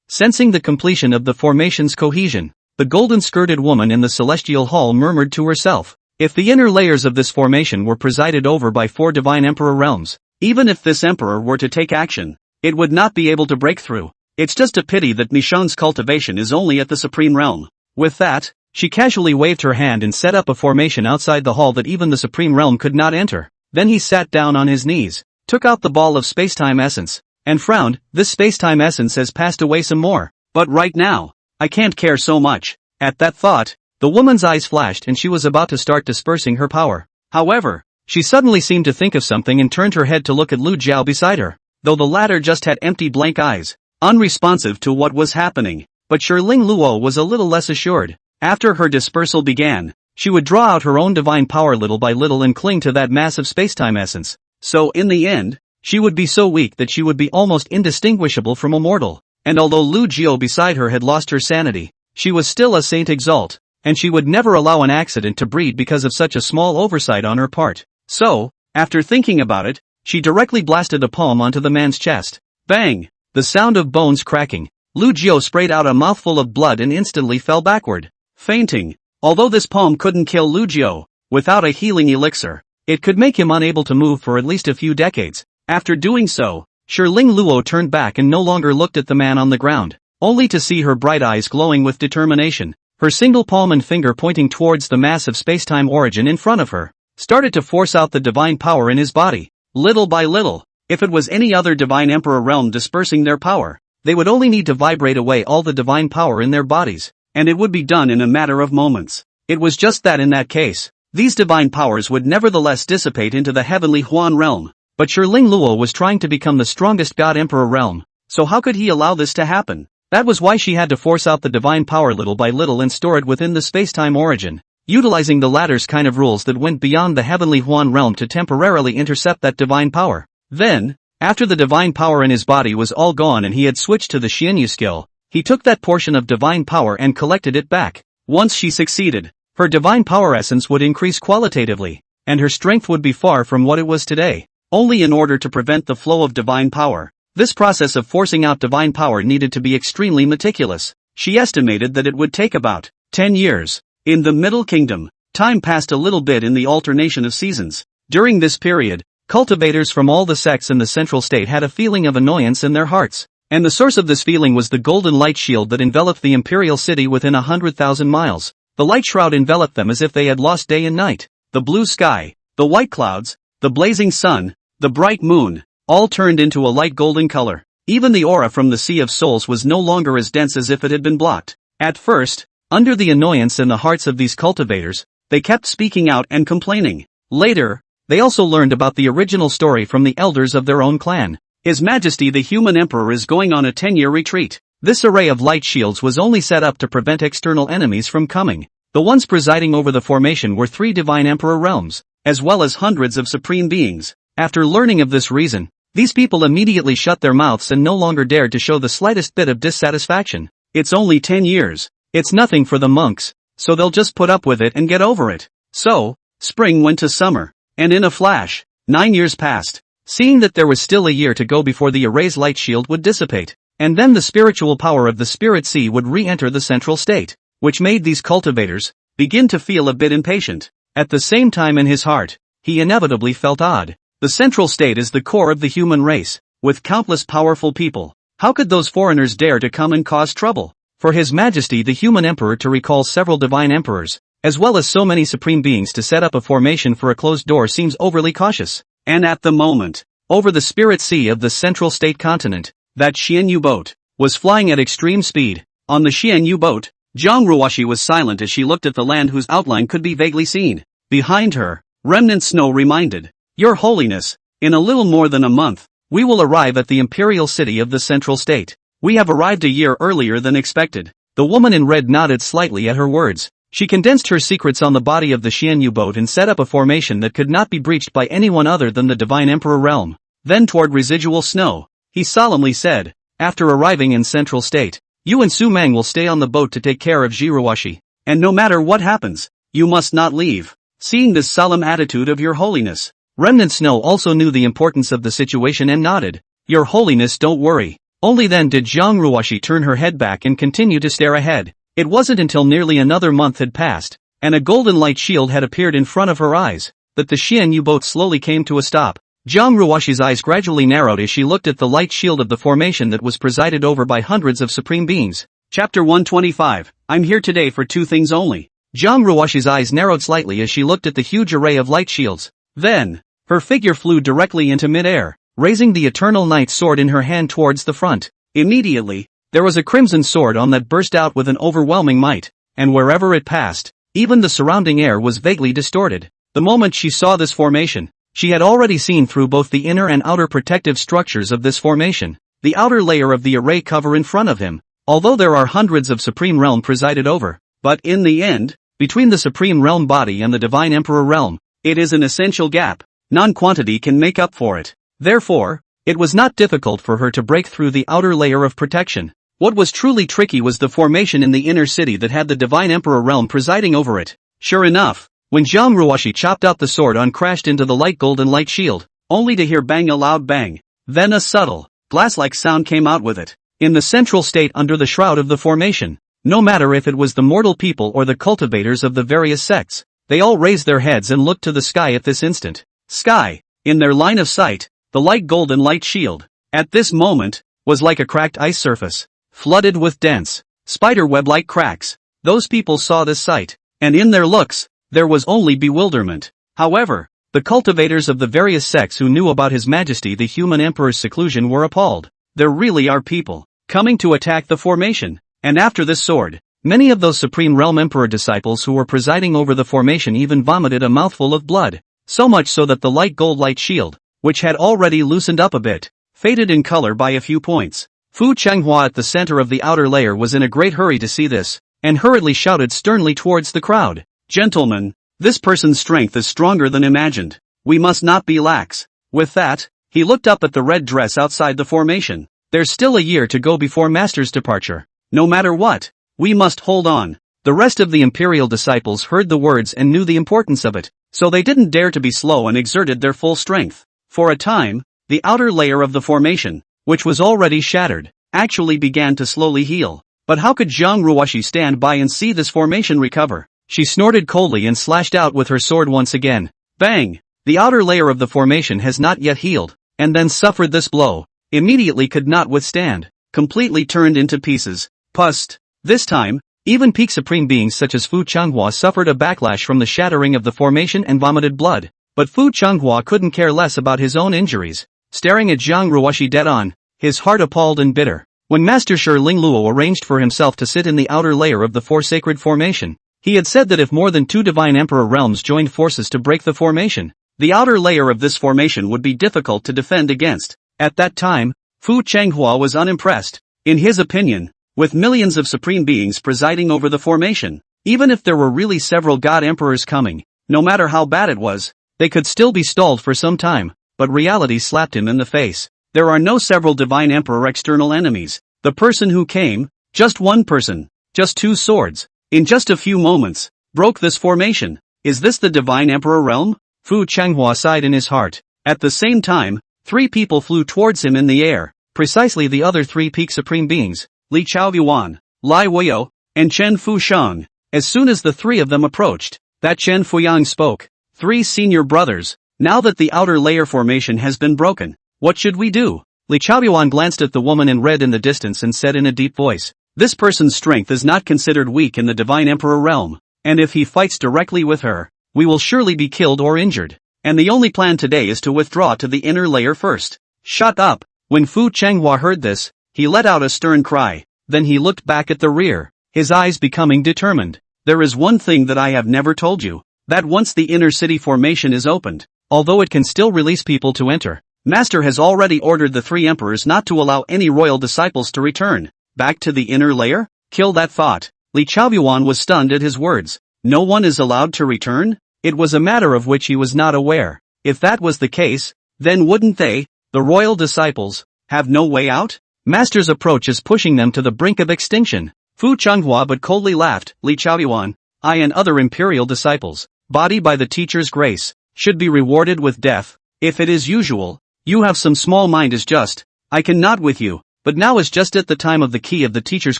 Sensing the completion of the formation's cohesion, the golden-skirted woman in the celestial hall murmured to herself, if the inner layers of this formation were presided over by 4 Divine Emperor realms, even if this emperor were to take action, it would not be able to break through. It's just a pity that Michonne's cultivation is only at the Supreme Realm. With that, she casually waved her hand and set up a formation outside the hall that even the Supreme Realm could not enter. Then he sat down on his knees, took out the ball of spacetime essence, and frowned. This spacetime essence has passed away some more, but right now, I can't care so much. At that thought, the woman's eyes flashed and she was about to start dispersing her power. However, she suddenly seemed to think of something and turned her head to look at Lu Jiao beside her, though the latter just had empty blank eyes, unresponsive to what was happening. But Shiling Luo was a little less assured. After her dispersal began, she would draw out her own divine power little by little and cling to that massive spacetime essence. So in the end, she would be so weak that she would be almost indistinguishable from a mortal. And although Lu Jiao beside her had lost her sanity, she was still a Saint Exalt, and she would never allow an accident to breed because of such a small oversight on her part. So, after thinking about it, she directly blasted a palm onto the man's chest. Bang! The sound of bones cracking. Lu Jiao sprayed out a mouthful of blood and instantly fell backward, fainting. Although this palm couldn't kill Lu Jiao, without a healing elixir, it could make him unable to move for at least a few decades. After doing so, Shiling Luo turned back and no longer looked at the man on the ground, only to see her bright eyes glowing with determination. Her single palm and finger pointing towards the massive spacetime origin in front of her, started to force out the divine power in his body, little by little. If it was any other divine emperor realm dispersing their power, they would only need to vibrate away all the divine power in their bodies, and it would be done in a matter of moments. It was just that in that case, these divine powers would nevertheless dissipate into the heavenly Huan realm. But Shiling Luo was trying to become the strongest god emperor realm, so how could he allow this to happen? That was why she had to force out the divine power little by little and store it within the spacetime origin, utilizing the latter's kind of rules that went beyond the heavenly Huan realm to temporarily intercept that divine power. Then, after the divine power in his body was all gone and he had switched to the Xianyu skill, he took that portion of divine power and collected it back. Once she succeeded, her divine power essence would increase qualitatively, and her strength would be far from what it was today. Only in order to prevent the flow of divine power, this process of forcing out divine power needed to be extremely meticulous. She estimated that it would take about 10 years. In the Middle Kingdom, time passed a little bit in the alternation of seasons. During this period, cultivators from all the sects in the central state had a feeling of annoyance in their hearts, and the source of this feeling was the golden light shield that enveloped the imperial city within 100,000 miles. The light shroud enveloped them as if they had lost day and night. the blue sky, the white clouds, the blazing sun, the bright moon, all turned into a light golden color. Even the aura from the Sea of Souls was no longer as dense as if it had been blocked. At first, under the annoyance in the hearts of these cultivators, they kept speaking out and complaining. Later, they also learned about the original story from the elders of their own clan. His Majesty the Human Emperor is going on a 10-year retreat. This array of light shields was only set up to prevent external enemies from coming. The ones presiding over the formation were 3 divine emperor realms, as well as hundreds of supreme beings. After learning of this reason, these people immediately shut their mouths and no longer dared to show the slightest bit of dissatisfaction. It's only 10 years. It's nothing for the monks, so they'll just put up with it and get over it. So, spring went to summer, and in a flash, 9 years passed. Seeing that there was still a year to go before the array's light shield would dissipate, and then the spiritual power of the spirit sea would re-enter the central state, which made these cultivators begin to feel a bit impatient. At the same time in his heart, he inevitably felt odd. The central state is the core of the human race, with countless powerful people. How could those foreigners dare to come and cause trouble? For His Majesty the Human Emperor to recall several divine emperors, as well as so many supreme beings to set up a formation for a closed door seems overly cautious. And at the moment, over the spirit sea of the central state continent, that Xian boat was flying at extreme speed. On the Xian boat, Zhang Ruoxi was silent as she looked at the land whose outline could be vaguely seen. Behind her, remnant snow reminded, "Your Holiness, in a little more than a month, we will arrive at the imperial city of the central state. We have arrived a year earlier than expected." The woman in red nodded slightly at her words. She condensed her secrets on the body of the Xian boat and set up a formation that could not be breached by anyone other than the Divine Emperor realm. Then toward residual snow, he solemnly said, "After arriving in Central State, you and Su Mang will stay on the boat to take care of Jiruwashi. And no matter what happens, you must not leave." Seeing this solemn attitude of Your Holiness, Remnant Snow also knew the importance of the situation and nodded. "Your Holiness, don't worry." Only then did Zhang Ruoxi turn her head back and continue to stare ahead. It wasn't until nearly another month had passed, and a golden light shield had appeared in front of her eyes, that the Xian boat slowly came to a stop. Zhang Ruoxi's eyes gradually narrowed as she looked at the light shield of the formation that was presided over by hundreds of supreme beings. Chapter 125, I'm here today for 2 things only. Zhang Ruoxi's eyes narrowed slightly as she looked at the huge array of light shields. Then, her figure flew directly into mid-air, raising the Eternal Night sword in her hand towards the front. Immediately, there was a crimson sword on that burst out with an overwhelming might, and wherever it passed, even the surrounding air was vaguely distorted. The moment she saw this formation, she had already seen through both the inner and outer protective structures of this formation. The outer layer of the array cover in front of him, although there are hundreds of Supreme Realm presided over, but in the end, between the Supreme Realm body and the Divine Emperor Realm, it is an essential gap. Non-quantity can make up for it. Therefore, it was not difficult for her to break through the outer layer of protection. What was truly tricky was the formation in the inner city that had the Divine Emperor Realm presiding over it. Sure enough, when Zhang Ruoxi chopped out the sword crashed into the light golden light shield, only to hear bang, a loud bang. Then a subtle, glass-like sound came out with it. In the central state under the shroud of the formation, no matter if it was the mortal people or the cultivators of the various sects, they all raised their heads and looked to the sky at this instant. Sky, in their line of sight, the light golden light shield, at this moment, was like a cracked ice surface, flooded with dense, spider-web-like cracks. Those people saw this sight, and in their looks, there was only bewilderment. However, the cultivators of the various sects who knew about His Majesty the Human Emperor's seclusion were appalled. There really are people coming to attack the formation, and after this sword, many of those Supreme Realm Emperor disciples who were presiding over the formation even vomited a mouthful of blood, so much so that the light gold light shield, which had already loosened up a bit, faded in color by a few points. Fu Changhua at the center of the outer layer was in a great hurry to see this, and hurriedly shouted sternly towards the crowd. "Gentlemen, this person's strength is stronger than imagined. We must not be lax." With that, he looked up at the red dress outside the formation. "There's still a year to go before Master's departure. No matter what, we must hold on." The rest of the imperial disciples heard the words and knew the importance of it, so they didn't dare to be slow and exerted their full strength. For a time, the outer layer of the formation, which was already shattered, actually began to slowly heal. But how could Zhang Ruoxi stand by and see this formation recover? She snorted coldly and slashed out with her sword once again. Bang! The outer layer of the formation has not yet healed, and then suffered this blow. Immediately could not withstand, completely turned into pieces. Pust! This time, Even peak supreme beings such as Fu Changhua suffered a backlash from the shattering of the formation and vomited blood. But Fu Changhua couldn't care less about his own injuries, staring at Jiang Ruoshi dead on, his heart appalled and bitter. When Master Shi Ling Luo arranged for himself to sit in the outer layer of the Four Sacred Formation, he had said that if more than 2 Divine Emperor realms joined forces to break the formation, the outer layer of this formation would be difficult to defend against. At that time, Fu Changhua was unimpressed. In his opinion, with millions of supreme beings presiding over the formation, even if there were really several god emperors coming, no matter how bad it was, they could still be stalled for some time. But reality slapped him in the face. There are no several divine emperor external enemies. The person who came, just one person, just 2 swords, in just a few moments, broke this formation. Is this the divine emperor realm? Fu Changhua sighed in his heart. At the same time, 3 people flew towards him in the air, precisely the other 3 peak supreme beings, Li Chaoyuan, Lai Weiyo, and Chen Fusheng. As soon as the 3 of them approached, that Chen Fuyang spoke. 3 senior brothers, now that the outer layer formation has been broken, what should we do? Li Chaoyuan glanced at the woman in red in the distance and said in a deep voice, this person's strength is not considered weak in the divine emperor realm, and if he fights directly with her, we will surely be killed or injured. And the only plan today is to withdraw to the inner layer first. Shut up! When Fu Changhua heard this, he let out a stern cry, then he looked back at the rear, his eyes becoming determined. There is one thing that I have never told you, that once the inner city formation is opened, although it can still release people to enter, Master has already ordered the 3 emperors not to allow any royal disciples to return. Back to the inner layer? Kill that thought. Li Chaoyuan was stunned at his words. No one is allowed to return? It was a matter of which he was not aware. If that was the case, then wouldn't they, the royal disciples, have no way out? Master's approach is pushing them to the brink of extinction. Fu Changhua but coldly laughed. Li Chaoyuan, I and other imperial disciples, body by the teacher's grace, should be rewarded with death. If it is usual, you have some small mind is just, I cannot with you, but now is just at the time of the key of the teacher's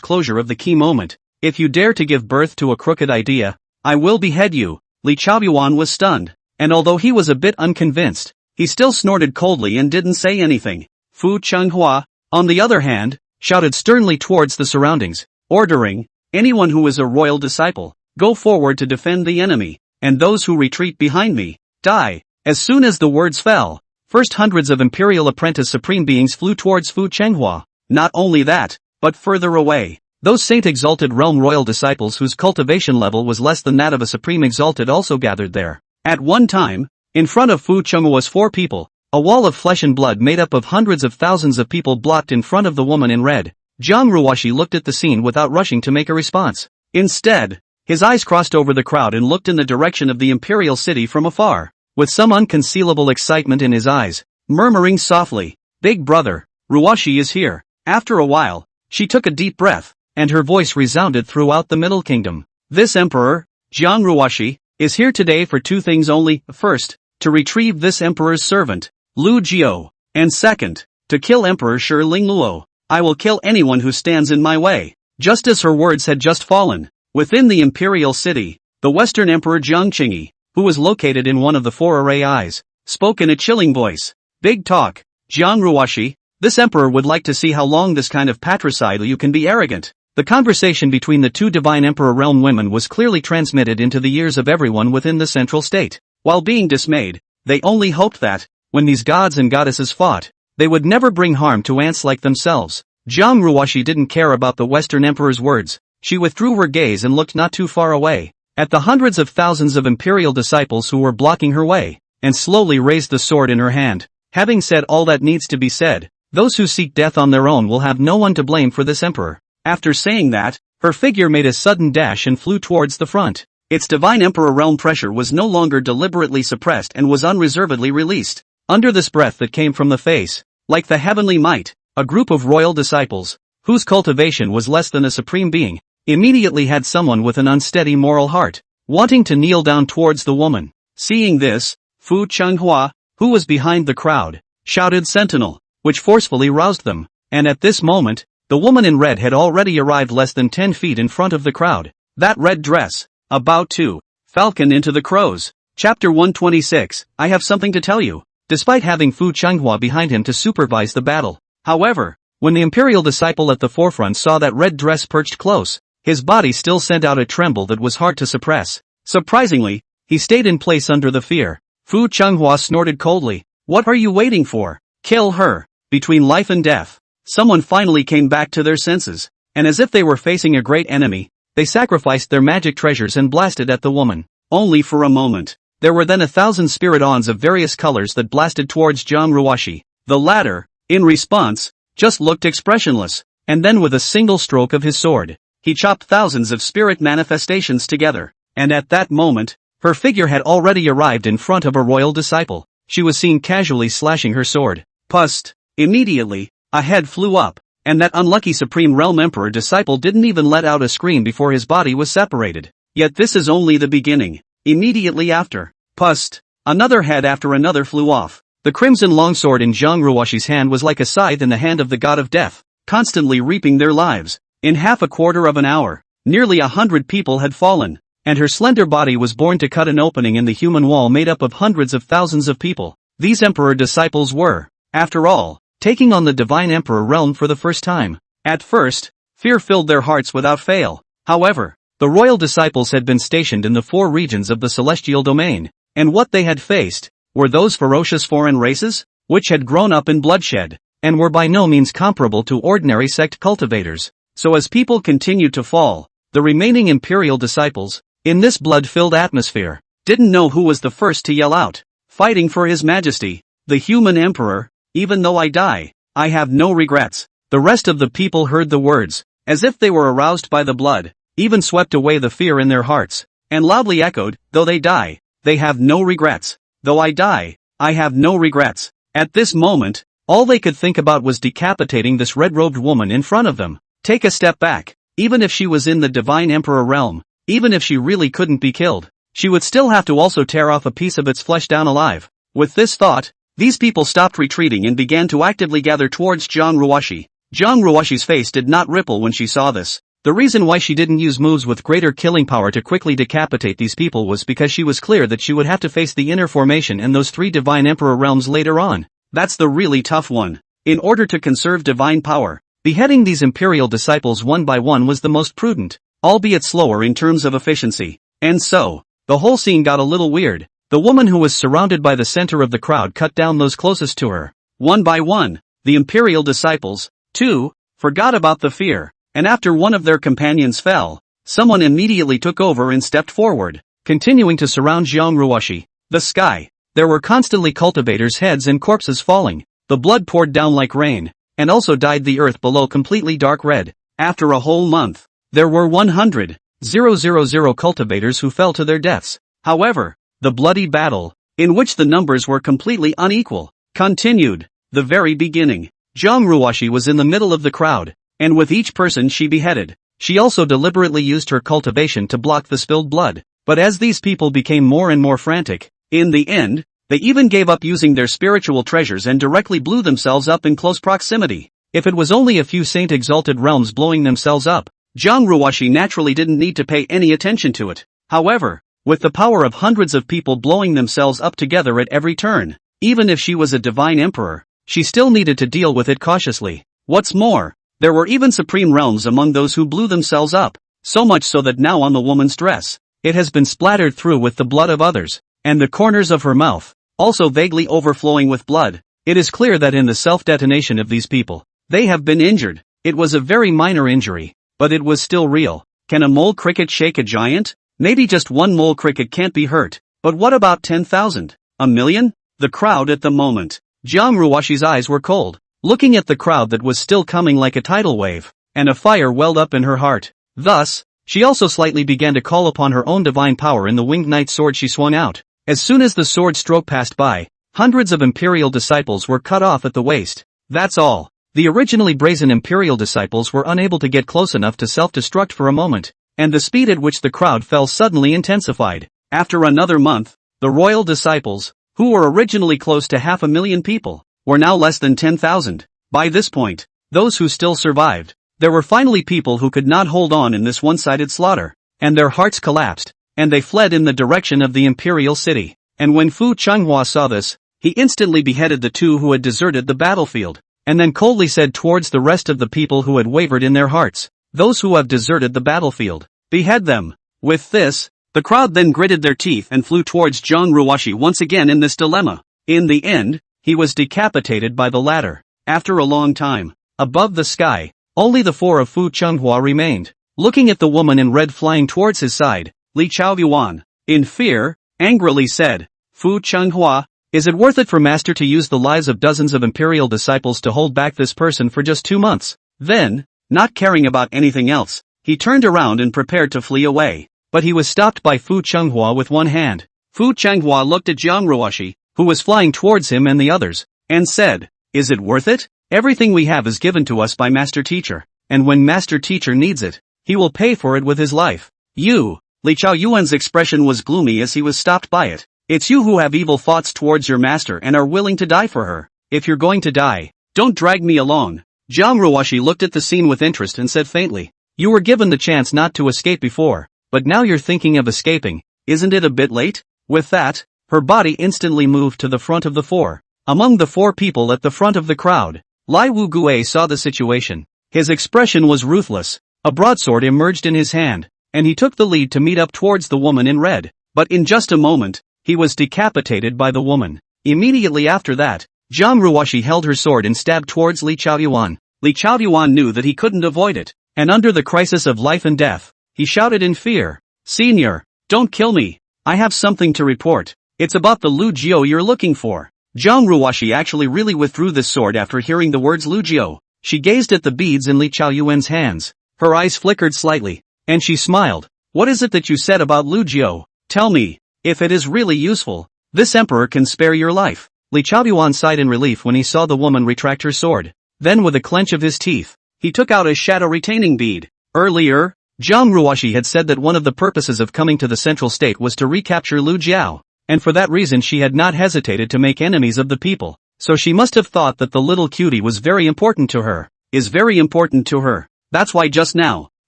closure of the key moment. If you dare to give birth to a crooked idea, I will behead you. Li Chaoyuan was stunned, and although he was a bit unconvinced, he still snorted coldly and didn't say anything. Fu Changhua, on the other hand, shouted sternly towards the surroundings, ordering, anyone who is a royal disciple, go forward to defend the enemy, and those who retreat behind me, die. As soon as the words fell, first hundreds of imperial apprentice supreme beings flew towards Fu Changhua. Not only that, but further away, those saint exalted realm royal disciples whose cultivation level was less than that of a supreme exalted also gathered there. At one time, in front of Fu Chenghua's 4 people, a wall of flesh and blood made up of hundreds of thousands of people blocked in front of the woman in red. Jiang Ruoshi looked at the scene without rushing to make a response. Instead, his eyes crossed over the crowd and looked in the direction of the imperial city from afar, with some unconcealable excitement in his eyes, murmuring softly, Big brother, Ruoshi is here. After a while, she took a deep breath, and her voice resounded throughout the Middle Kingdom. This emperor, Jiang Ruoshi, is here today for 2 things only. First, to retrieve this emperor's servant, Lu Jiao, and second, to kill Emperor Shi Ling Luo. I will kill anyone who stands in my way. Just as her words had just fallen, within the imperial city, the Western Emperor Jiang Qingyi, who was located in one of the 4 array eyes, spoke in a chilling voice. Big talk, Jiang Ruoshi, this emperor would like to see how long this kind of patricide you can be arrogant. The conversation between the 2 divine emperor realm women was clearly transmitted into the ears of everyone within the central state. While being dismayed, they only hoped that, when these gods and goddesses fought, they would never bring harm to ants like themselves. Jiang Ruoshi didn't care about the Western emperor's words. She withdrew her gaze and looked not too far away, at the hundreds of thousands of imperial disciples who were blocking her way, and slowly raised the sword in her hand. Having said all that needs to be said, those who seek death on their own will have no one to blame for this emperor. After saying that, her figure made a sudden dash and flew towards the front. Its divine emperor realm pressure was no longer deliberately suppressed and was unreservedly released. Under this breath that came from the face, like the heavenly might, a group of royal disciples, whose cultivation was less than a supreme being, immediately had someone with an unsteady moral heart, wanting to kneel down towards the woman. Seeing this, Fu Changhua, who was behind the crowd, shouted sentinel, which forcefully roused them, and at this moment, the woman in red had already arrived less than 10 feet in front of the crowd. That red dress, about to falcon into the crows. Chapter 126, I have something to tell you. Despite having Fu Changhua behind him to supervise the battle, however, when the imperial disciple at the forefront saw that red dress perched close, his body still sent out a tremble that was hard to suppress. Surprisingly, he stayed in place under the fear. Fu Changhua snorted coldly. What are you waiting for? Kill her. Between life and death. Someone finally came back to their senses, and as if they were facing a great enemy, they sacrificed their magic treasures and blasted at the woman. Only for a moment. There were then 1,000 spirit-ons of various colors that blasted towards Jiang Ruoshi. The latter, in response, just looked expressionless, and then with a single stroke of his sword, he chopped thousands of spirit manifestations together, and at that moment, her figure had already arrived in front of a royal disciple. She was seen casually slashing her sword. Pust! Immediately, a head flew up, and that unlucky Supreme Realm Emperor disciple didn't even let out a scream before his body was separated. Yet this is only the beginning. Immediately after, pust! Another head after another flew off. The crimson longsword in Jiang Ruoshi's hand was like a scythe in the hand of the god of death, constantly reaping their lives. In half a quarter of an hour, nearly 100 people had fallen, and her slender body was born to cut an opening in the human wall made up of hundreds of thousands of people. These emperor disciples were, after all, taking on the divine emperor realm for the first time. At first, fear filled their hearts without fail. However, the royal disciples had been stationed in the 4 regions of the celestial domain, and what they had faced were those ferocious foreign races, which had grown up in bloodshed, and were by no means comparable to ordinary sect cultivators. So as people continued to fall, the remaining imperial disciples, in this blood-filled atmosphere, didn't know who was the first to yell out, fighting for His Majesty, the human emperor. Even though I die, I have no regrets. The rest of the people heard the words, as if they were aroused by the blood, even swept away the fear in their hearts, and loudly echoed, though they die, they have no regrets. Though I die, I have no regrets. At this moment, all they could think about was decapitating this red-robed woman in front of them. Take a step back. Even if she was in the divine emperor realm, even if she really couldn't be killed, she would still have to also tear off a piece of its flesh down alive. With this thought, these people stopped retreating and began to actively gather towards Jiang Ruoshi. Jiang Ruoshi's face did not ripple when she saw this. The reason why she didn't use moves with greater killing power to quickly decapitate these people was because she was clear that she would have to face the inner formation and those 3 divine emperor realms later on. That's the really tough one. In order to conserve divine power, beheading these imperial disciples one by one was the most prudent, albeit slower in terms of efficiency. And so, the whole scene got a little weird. The woman who was surrounded by the center of the crowd cut down those closest to her. One by one, the imperial disciples, too, forgot about the fear, and after one of their companions fell, someone immediately took over and stepped forward, continuing to surround Jiang Ruoshi. The sky. There were constantly cultivators' heads and corpses falling. The blood poured down like rain, and also dyed the earth below completely dark red. After a whole month, there were 100,000 cultivators who fell to their deaths. However, the bloody battle, in which the numbers were completely unequal, continued. The very beginning, Jiang Ruoshi was in the middle of the crowd, and with each person she beheaded, she also deliberately used her cultivation to block the spilled blood. But as these people became more and more frantic, in the end, they even gave up using their spiritual treasures and directly blew themselves up in close proximity. If it was only a few saint-exalted realms blowing themselves up, Jiang Ruoshi naturally didn't need to pay any attention to it. However, with the power of hundreds of people blowing themselves up together at every turn, even if she was a divine emperor, she still needed to deal with it cautiously. What's more, there were even supreme realms among those who blew themselves up, so much so that now on the woman's dress, it has been splattered through with the blood of others, and the corners of her mouth, also vaguely overflowing with blood. It is clear that in the self-detonation of these people, they have been injured. It was a very minor injury, but it was still real. Can a mole cricket shake a giant? Maybe just one mole cricket can't be hurt, but what about 10,000? A million? The crowd at the moment. Jiang Ruoshi's eyes were cold, looking at the crowd that was still coming like a tidal wave, and a fire welled up in her heart. Thus, she also slightly began to call upon her own divine power in the winged knight sword she swung out. As soon as the sword stroke passed by, hundreds of imperial disciples were cut off at the waist. That's all. The originally brazen imperial disciples were unable to get close enough to self-destruct for a moment, and the speed at which the crowd fell suddenly intensified. After another month, the royal disciples, who were originally close to 500,000 people, were now less than 10,000. By this point, those who still survived, there were finally people who could not hold on in this one-sided slaughter, and their hearts collapsed, and they fled in the direction of the imperial city. And when Fu Changhua saw this, he instantly beheaded the 2 who had deserted the battlefield, and then coldly said towards the rest of the people who had wavered in their hearts, those who have deserted the battlefield. Behead them. With this, the crowd then gritted their teeth and flew towards Jiang Ruoshi once again in this dilemma. In the end, he was decapitated by the latter. After a long time, above the sky, only the four of Fu Chenghua remained. Looking at the woman in red flying towards his side, Li Chaoyuan, in fear, angrily said, Fu Chenghua, is it worth it for master to use the lives of dozens of imperial disciples to hold back this person for just 2 months? Then, not caring about anything else, he turned around and prepared to flee away. But he was stopped by Fu Chenghua with one hand. Fu Chenghua looked at Jiang Ruoshi, who was flying towards him and the others, and said, is it worth it? Everything we have is given to us by Master Teacher, and when Master Teacher needs it, he will pay for it with his life. You, Li Chaoyuan's expression was gloomy as he was stopped by it. It's you who have evil thoughts towards your master and are willing to die for her. If you're going to die, don't drag me along. Jiang Ruoshi looked at the scene with interest and said faintly, you were given the chance not to escape before, but now you're thinking of escaping, isn't it a bit late? With that, her body instantly moved to the front of the four. Among the 4 people at the front of the crowd, Lai Wugue saw the situation. His expression was ruthless. A broadsword emerged in his hand, and he took the lead to meet up towards the woman in red. But in just a moment, he was decapitated by the woman. Immediately after that, Jiang Ruoshi held her sword and stabbed towards Li Chaoyuan. Li Chaoyuan knew that he couldn't avoid it, and under the crisis of life and death, he shouted in fear, Senior, don't kill me. I have something to report. It's about the Lu Jiao you're looking for. Jiang Ruoshi actually really withdrew this sword after hearing the words Lu Jiao. She gazed at the beads in Li Chaoyuan's hands. Her eyes flickered slightly, and she smiled. What is it that you said about Lu Jiao? Tell me, if it is really useful. This emperor can spare your life. Li Chaoyuan sighed in relief when he saw the woman retract her sword. Then with a clench of his teeth, he took out a shadow retaining bead. Earlier, Jiang Ruoshi had said that one of the purposes of coming to the central state was to recapture Lu Jiao, and for that reason she had not hesitated to make enemies of the people. So she must have thought that the little cutie was very important to her. Is very important to her. That's why just now,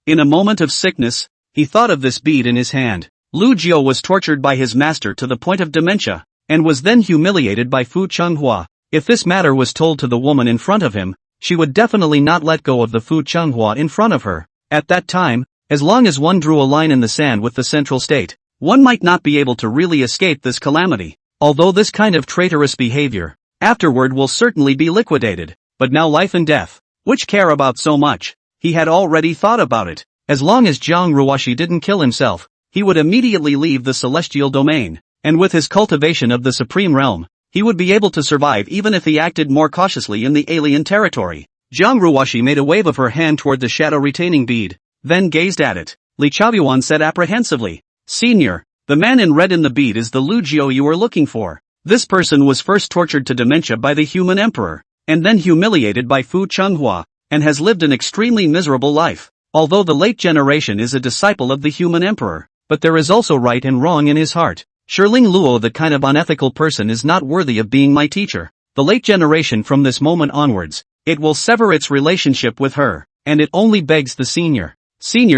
in a moment of sickness, he thought of this bead in his hand. Lu Jiao was tortured by his master to the point of dementia, and was then humiliated by Fu Chenghua. If this matter was told to the woman in front of him, she would definitely not let go of the Fu Chenghua in front of her. At that time, as long as one drew a line in the sand with the central state, one might not be able to really escape this calamity. Although this kind of traitorous behavior, afterward will certainly be liquidated. But now life and death, which care about so much? He had already thought about it. As long as Jiang Ruoshi didn't kill himself, he would immediately leave the celestial domain, and with his cultivation of the supreme realm, he would be able to survive even if he acted more cautiously in the alien territory. Jiang Ruoshi made a wave of her hand toward the shadow retaining bead, then gazed at it. Li Chaoyuan said apprehensively, Senior, the man in red in the bead is the Lu Jiao you are looking for. This person was first tortured to dementia by the human emperor, and then humiliated by Fu Chenghua, and has lived an extremely miserable life. Although the late generation is a disciple of the human emperor, but there is also right and wrong in his heart. Shirling Luo, the kind of unethical person, is not worthy of being my teacher. The late generation from this moment onwards, it will sever its relationship with her, and it only begs the senior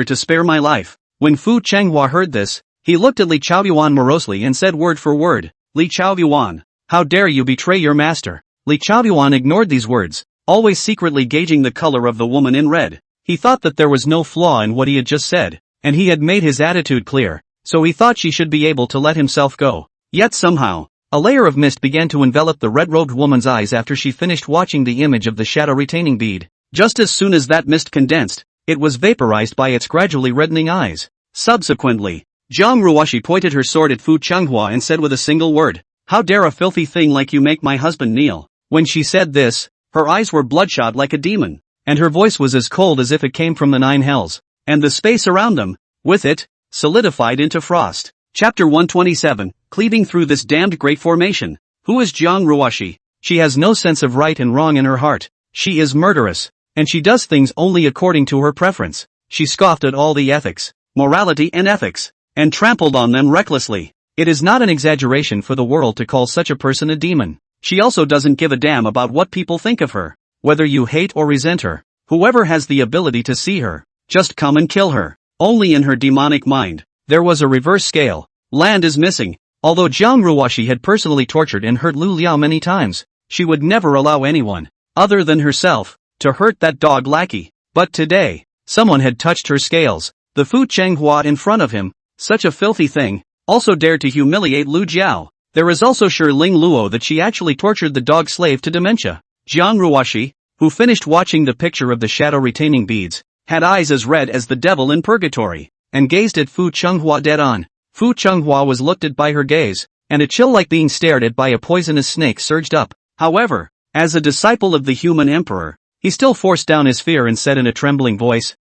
to spare my life. When Fu Chenghua heard this, he looked at Li Chaoyuan morosely and said word for word, Li Chaoyuan, how dare you betray your master? Li Chaoyuan ignored these words, always secretly gauging the color of the woman in red. He thought that there was no flaw in what he had just said, and he had made his attitude clear, so he thought she should be able to let himself go. Yet somehow, a layer of mist began to envelop the red-robed woman's eyes after she finished watching the image of the shadow retaining bead. Just as soon as that mist condensed, it was vaporized by its gradually reddening eyes. Subsequently, Jiang Ruoshi pointed her sword at Fu Chenghua and said with a single word, how dare a filthy thing like you make my husband kneel? When she said this, her eyes were bloodshot like a demon, and her voice was as cold as if it came from the 9 hells, and the space around them, with it, solidified into frost. Chapter 127, Cleaving Through This Damned Great Formation. Who is Jiang Ruoshi? She has no sense of right and wrong in her heart. She is murderous, and she does things only according to her preference. She scoffed at all the ethics, morality and ethics, and trampled on them recklessly. It is not an exaggeration for the world to call such a person a demon. She also doesn't give a damn about what people think of her. Whether you hate or resent her, whoever has the ability to see her, just come and kill her. Only in her demonic mind, there was a reverse scale. Land is missing. Although Jiang Ruoshi had personally tortured and hurt Lu Liao many times, she would never allow anyone, other than herself, to hurt that dog lackey. But today, someone had touched her scales. The Fu Chenghua in front of him, such a filthy thing, also dared to humiliate Lu Jiao. There is also Shi Ling Luo that she actually tortured the dog slave to dementia. Jiang Ruoxi, who finished watching the picture of the shadow retaining beads, had eyes as red as the devil in purgatory, and gazed at Fu Chenghua dead on. Fu Chenghua was looked at by her gaze, and a chill like being stared at by a poisonous snake surged up. However, as a disciple of the human emperor, he still forced down his fear and said in a trembling voice,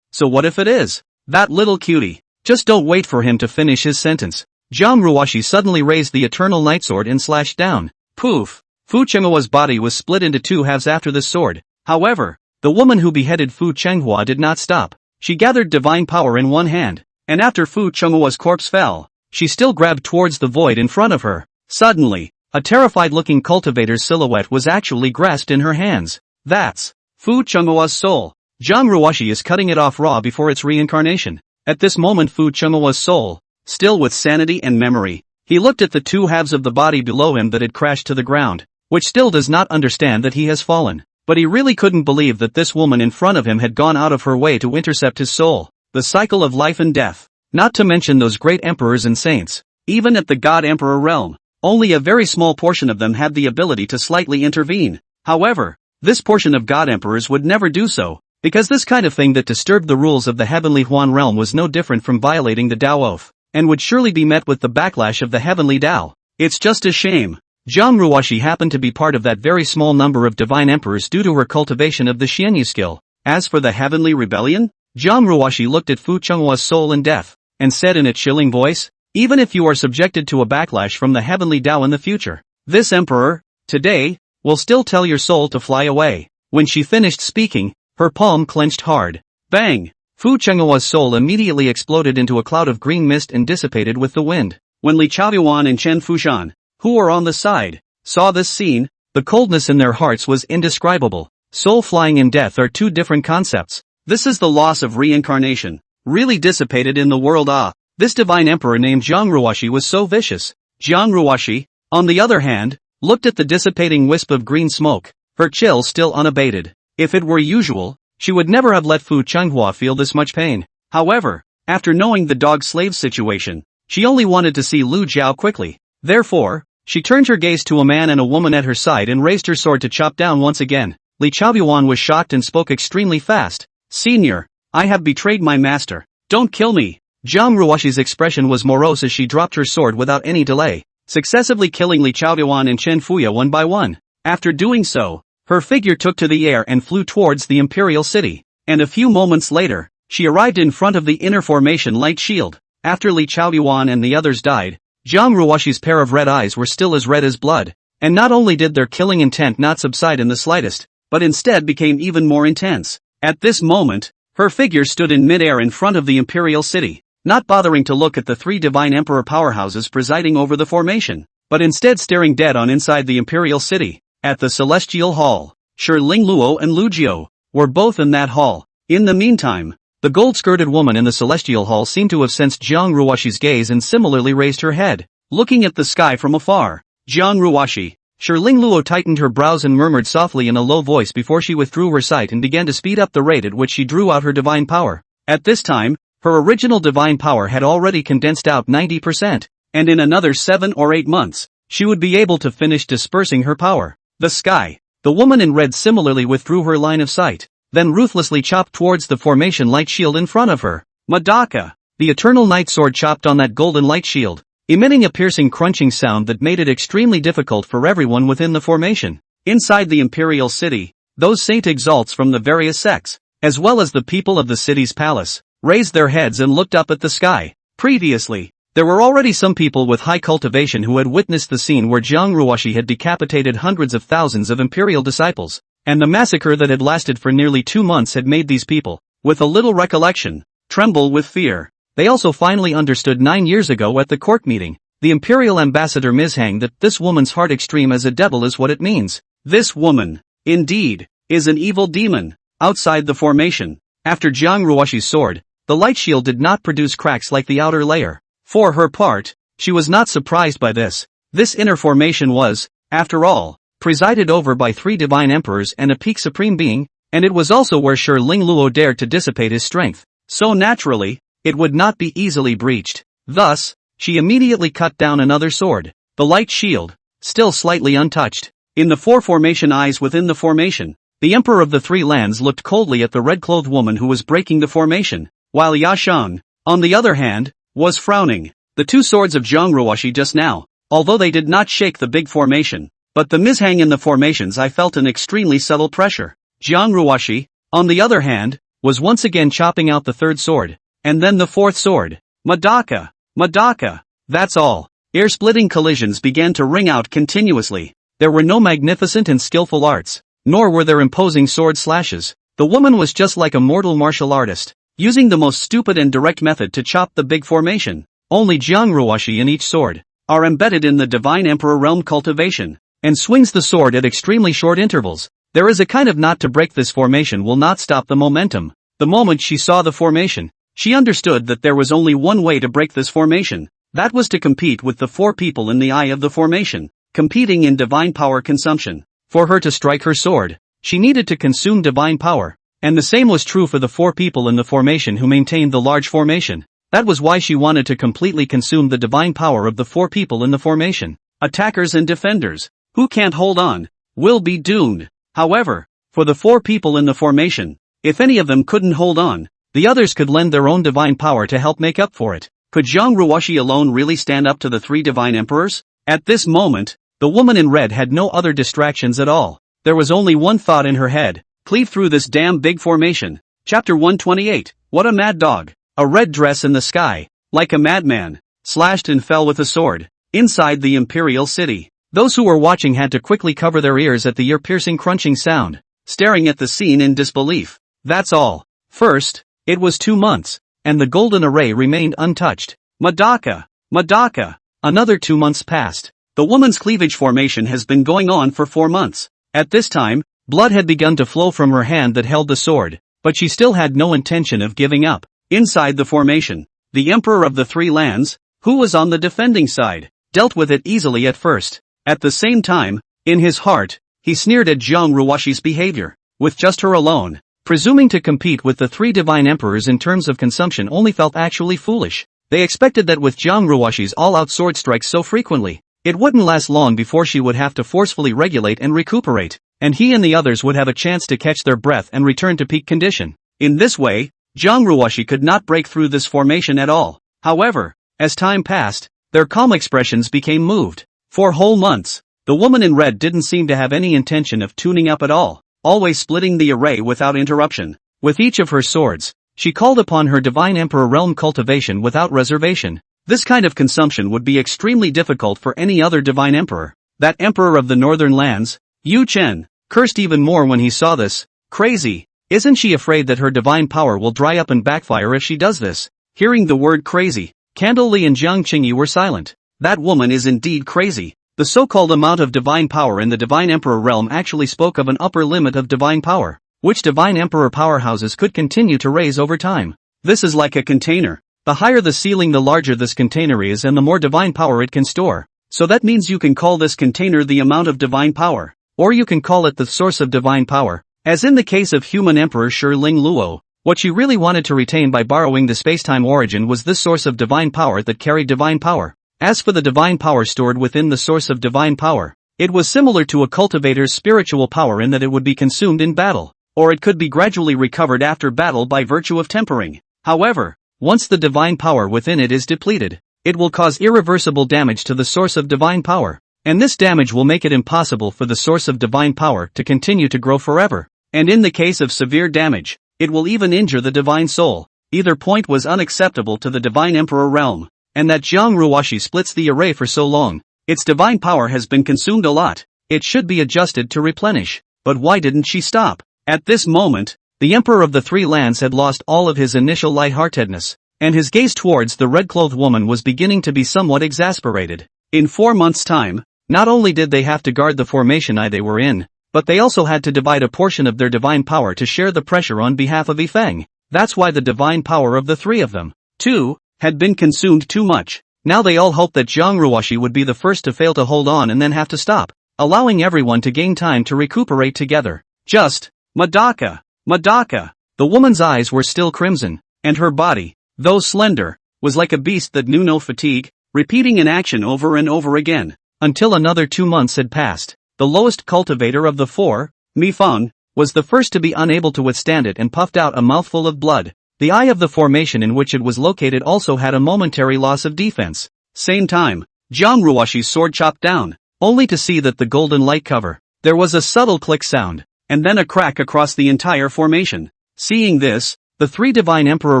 so what if it is? That little cutie. Just don't wait for him to finish his sentence. Jiang Ruoxi suddenly raised the eternal nightsword and slashed down. Poof! Fu Chenghua's body was split into two halves after this sword. However, the woman who beheaded Fu Chenghua did not stop. She gathered divine power in one hand, and after Fu Chenghua's corpse fell, she still grabbed towards the void in front of her. Suddenly, a terrified-looking cultivator's silhouette was actually grasped in her hands. That's Fu Chenghua's soul. Jiang Ruoxi is cutting it off raw before its reincarnation. At this moment Fu Chenghua's soul, still with sanity and memory, he looked at the two halves of the body below him that had crashed to the ground, which still does not understand that he has fallen. But he really couldn't believe that this woman in front of him had gone out of her way to intercept his soul. The cycle of life and death. Not to mention those great emperors and saints. Even at the God-Emperor realm, only a very small portion of them had the ability to slightly intervene. However, this portion of God-Emperors would never do so, because this kind of thing that disturbed the rules of the heavenly Huan realm was no different from violating the Tao oath, and would surely be met with the backlash of the heavenly Tao. It's just a shame. Jiang Ruoxi happened to be part of that very small number of divine emperors due to her cultivation of the Xianyu skill. As for the heavenly rebellion, Jiang Ruoxi looked at Fu Chenghua's soul in death, and said in a chilling voice, even if you are subjected to a backlash from the heavenly Tao in the future, this emperor, today, will still tell your soul to fly away. When she finished speaking, her palm clenched hard. Bang! Fu Chenghua's soul immediately exploded into a cloud of green mist and dissipated with the wind. When Li Chaoyuan and Chen Fushan, who were on the side, saw this scene, the coldness in their hearts was indescribable. Soul flying and death are two different concepts. This is the loss of reincarnation, really dissipated in the world. This divine emperor named Jiang Ruoxi was so vicious. Jiang Ruoxi, on the other hand, looked at the dissipating wisp of green smoke, her chill still unabated. If it were usual, she would never have let Fu Chenghua feel this much pain. However, after knowing the dog-slave situation, she only wanted to see Lu Jiao quickly. Therefore, she turned her gaze to a man and a woman at her side and raised her sword to chop down once again. Li Chaoyuan was shocked and spoke extremely fast. Senior, I have betrayed my master. Don't kill me. Jiang Ruoxi's expression was morose as she dropped her sword without any delay, successively killing Li Chaoyuan and Chen Fuya one by one. After doing so, her figure took to the air and flew towards the imperial city, and a few moments later, she arrived in front of the inner formation light shield. After Li Chaoyuan and the others died, Jiang Ruoxi's pair of red eyes were still as red as blood, and not only did their killing intent not subside in the slightest, but instead became even more intense. At this moment, her figure stood in mid-air in front of the imperial city, not bothering to look at the three divine emperor powerhouses presiding over the formation, but instead staring dead on inside the imperial city. At the celestial hall, Shi Ling Luo and Lu Jiao were both in that hall. In the meantime, the gold-skirted woman in the celestial hall seemed to have sensed Jiang Ruoxi's gaze and similarly raised her head, looking at the sky from afar. Jiang Ruoxi, Shi Ling Luo tightened her brows and murmured softly in a low voice before she withdrew her sight and began to speed up the rate at which she drew out her divine power. At this time, her original divine power had already condensed out 90%, and in another 7 or 8 months, she would be able to finish dispersing her power. The sky. The woman in red similarly withdrew her line of sight, then ruthlessly chopped towards the formation light shield in front of her. Madaka. The eternal night sword chopped on that golden light shield, emitting a piercing crunching sound that made it extremely difficult for everyone within the formation. Inside the imperial city, those saint exalts from the various sects, as well as the people of the city's palace, raised their heads and looked up at the sky. Previously, there were already some people with high cultivation who had witnessed the scene where Jiang Ruoxi had decapitated hundreds of thousands of imperial disciples, and the massacre that had lasted for nearly 2 months had made these people, with a little recollection, tremble with fear. They also finally understood 9 years ago at the court meeting, the imperial ambassador Ms. Hang, that this woman's heart extreme as a devil is what it means. This woman, indeed, is an evil demon. Outside the formation, after Jiang Ruoxi's sword, the light shield did not produce cracks like the outer layer. For her part, she was not surprised by this. This inner formation was, after all, presided over by 3 divine emperors and a peak supreme being, and it was also where Shi Ling Luo dared to dissipate his strength. So naturally, it would not be easily breached. Thus, she immediately cut down another sword, the light shield, still slightly untouched. In the four formation eyes within the formation, the Emperor of the Three Lands looked coldly at the red-clothed woman who was breaking the formation, while Ya Shang, on the other hand, was frowning. The two swords of Zhang Ruoshi just now, although they did not shake the big formation, but the mishang in the formations I felt an extremely subtle pressure. Zhang Ruoshi, on the other hand, was once again chopping out the third sword, and then the fourth sword. Madaka! Madaka! That's all. Ear-splitting collisions began to ring out continuously. There were no magnificent and skillful arts, nor were there imposing sword slashes. The woman was just like a mortal martial artist, using the most stupid and direct method to chop the big formation. Only Zhang Ruoshi in each sword are embedded in the Divine Emperor realm cultivation, and swings the sword at extremely short intervals. There is a kind of knot to break this formation will not stop the momentum. The moment she saw the formation, she understood that there was only one way to break this formation. That was to compete with the four people in the eye of the formation, competing in divine power consumption. For her to strike her sword, she needed to consume divine power, and the same was true for the four people in the formation who maintained the large formation. That was why she wanted to completely consume the divine power of the four people in the formation. Attackers and defenders, who can't hold on, will be doomed. However, for the four people in the formation, if any of them couldn't hold on, the others could lend their own divine power to help make up for it. Could Zhang Ruoshi alone really stand up to the three divine emperors? At this moment, the woman in red had no other distractions at all. There was only one thought in her head: cleave through this damn big formation. Chapter 128. What a mad dog. A red dress in the sky, like a madman, slashed and fell with a sword, inside the imperial city. Those who were watching had to quickly cover their ears at the ear-piercing crunching sound, staring at the scene in disbelief. That's all. First, it was 2 months, and the golden array remained untouched. Madaka! Madaka! Another 2 months passed. The woman's cleavage formation has been going on for 4 months. At this time, blood had begun to flow from her hand that held the sword, but she still had no intention of giving up. Inside the formation, the Emperor of the Three Lands, who was on the defending side, dealt with it easily at first. At the same time, in his heart, he sneered at Zhang Ruoshi's behavior. With just her alone, presuming to compete with the three divine emperors in terms of consumption only felt actually foolish. They expected that with Zhang Ruoshi's all-out sword strikes so frequently, it wouldn't last long before she would have to forcefully regulate and recuperate, and he and the others would have a chance to catch their breath and return to peak condition. In this way, Zhang Ruoshi could not break through this formation at all. However, as time passed, their calm expressions became moved. For whole months, the woman in red didn't seem to have any intention of tuning up at all, always splitting the array without interruption. With each of her swords, she called upon her Divine Emperor realm cultivation without reservation. This kind of consumption would be extremely difficult for any other divine emperor. That emperor of the northern lands, Yu Chen, cursed even more when he saw this. Crazy. Isn't she afraid that her divine power will dry up and backfire if she does this? Hearing the word crazy, Candle Li and Jiang Qingyi were silent. That woman is indeed crazy. The so-called amount of divine power in the Divine Emperor realm actually spoke of an upper limit of divine power, which Divine Emperor powerhouses could continue to raise over time. This is like a container. The higher the ceiling, the larger this container is and the more divine power it can store. So that means you can call this container the amount of divine power, or you can call it the source of divine power. As in the case of human Emperor Shi Ling Luo, what she really wanted to retain by borrowing the spacetime origin was this source of divine power that carried divine power. As for the divine power stored within the source of divine power, it was similar to a cultivator's spiritual power in that it would be consumed in battle, or it could be gradually recovered after battle by virtue of tempering. However, once the divine power within it is depleted, it will cause irreversible damage to the source of divine power, and this damage will make it impossible for the source of divine power to continue to grow forever. And in the case of severe damage, it will even injure the divine soul. Either point was unacceptable to the Divine Emperor realm, and that Zhang Ruoshi splits the array for so long. Its divine power has been consumed a lot. It should be adjusted to replenish. But why didn't she stop? At this moment, the Emperor of the Three Lands had lost all of his initial lightheartedness, and his gaze towards the red-clothed woman was beginning to be somewhat exasperated. In 4 months' time, not only did they have to guard the formation eye they were in, but they also had to divide a portion of their divine power to share the pressure on behalf of Yifeng. That's why the divine power of the three of them, too, had been consumed too much. Now they all hoped that Zhang Ruoshi would be the first to fail to hold on and then have to stop, allowing everyone to gain time to recuperate together. Just Madaka! Madaka! The woman's eyes were still crimson, and her body, though slender, was like a beast that knew no fatigue, repeating an action over and over again, until another 2 months had passed. The lowest cultivator of the four, Mi Feng, was the first to be unable to withstand it and puffed out a mouthful of blood. The eye of the formation in which it was located also had a momentary loss of defense. Same time, Jiang Ruoshi's sword chopped down, only to see that the golden light cover. There was a subtle click sound, and then a crack across the entire formation. Seeing this, the three divine emperor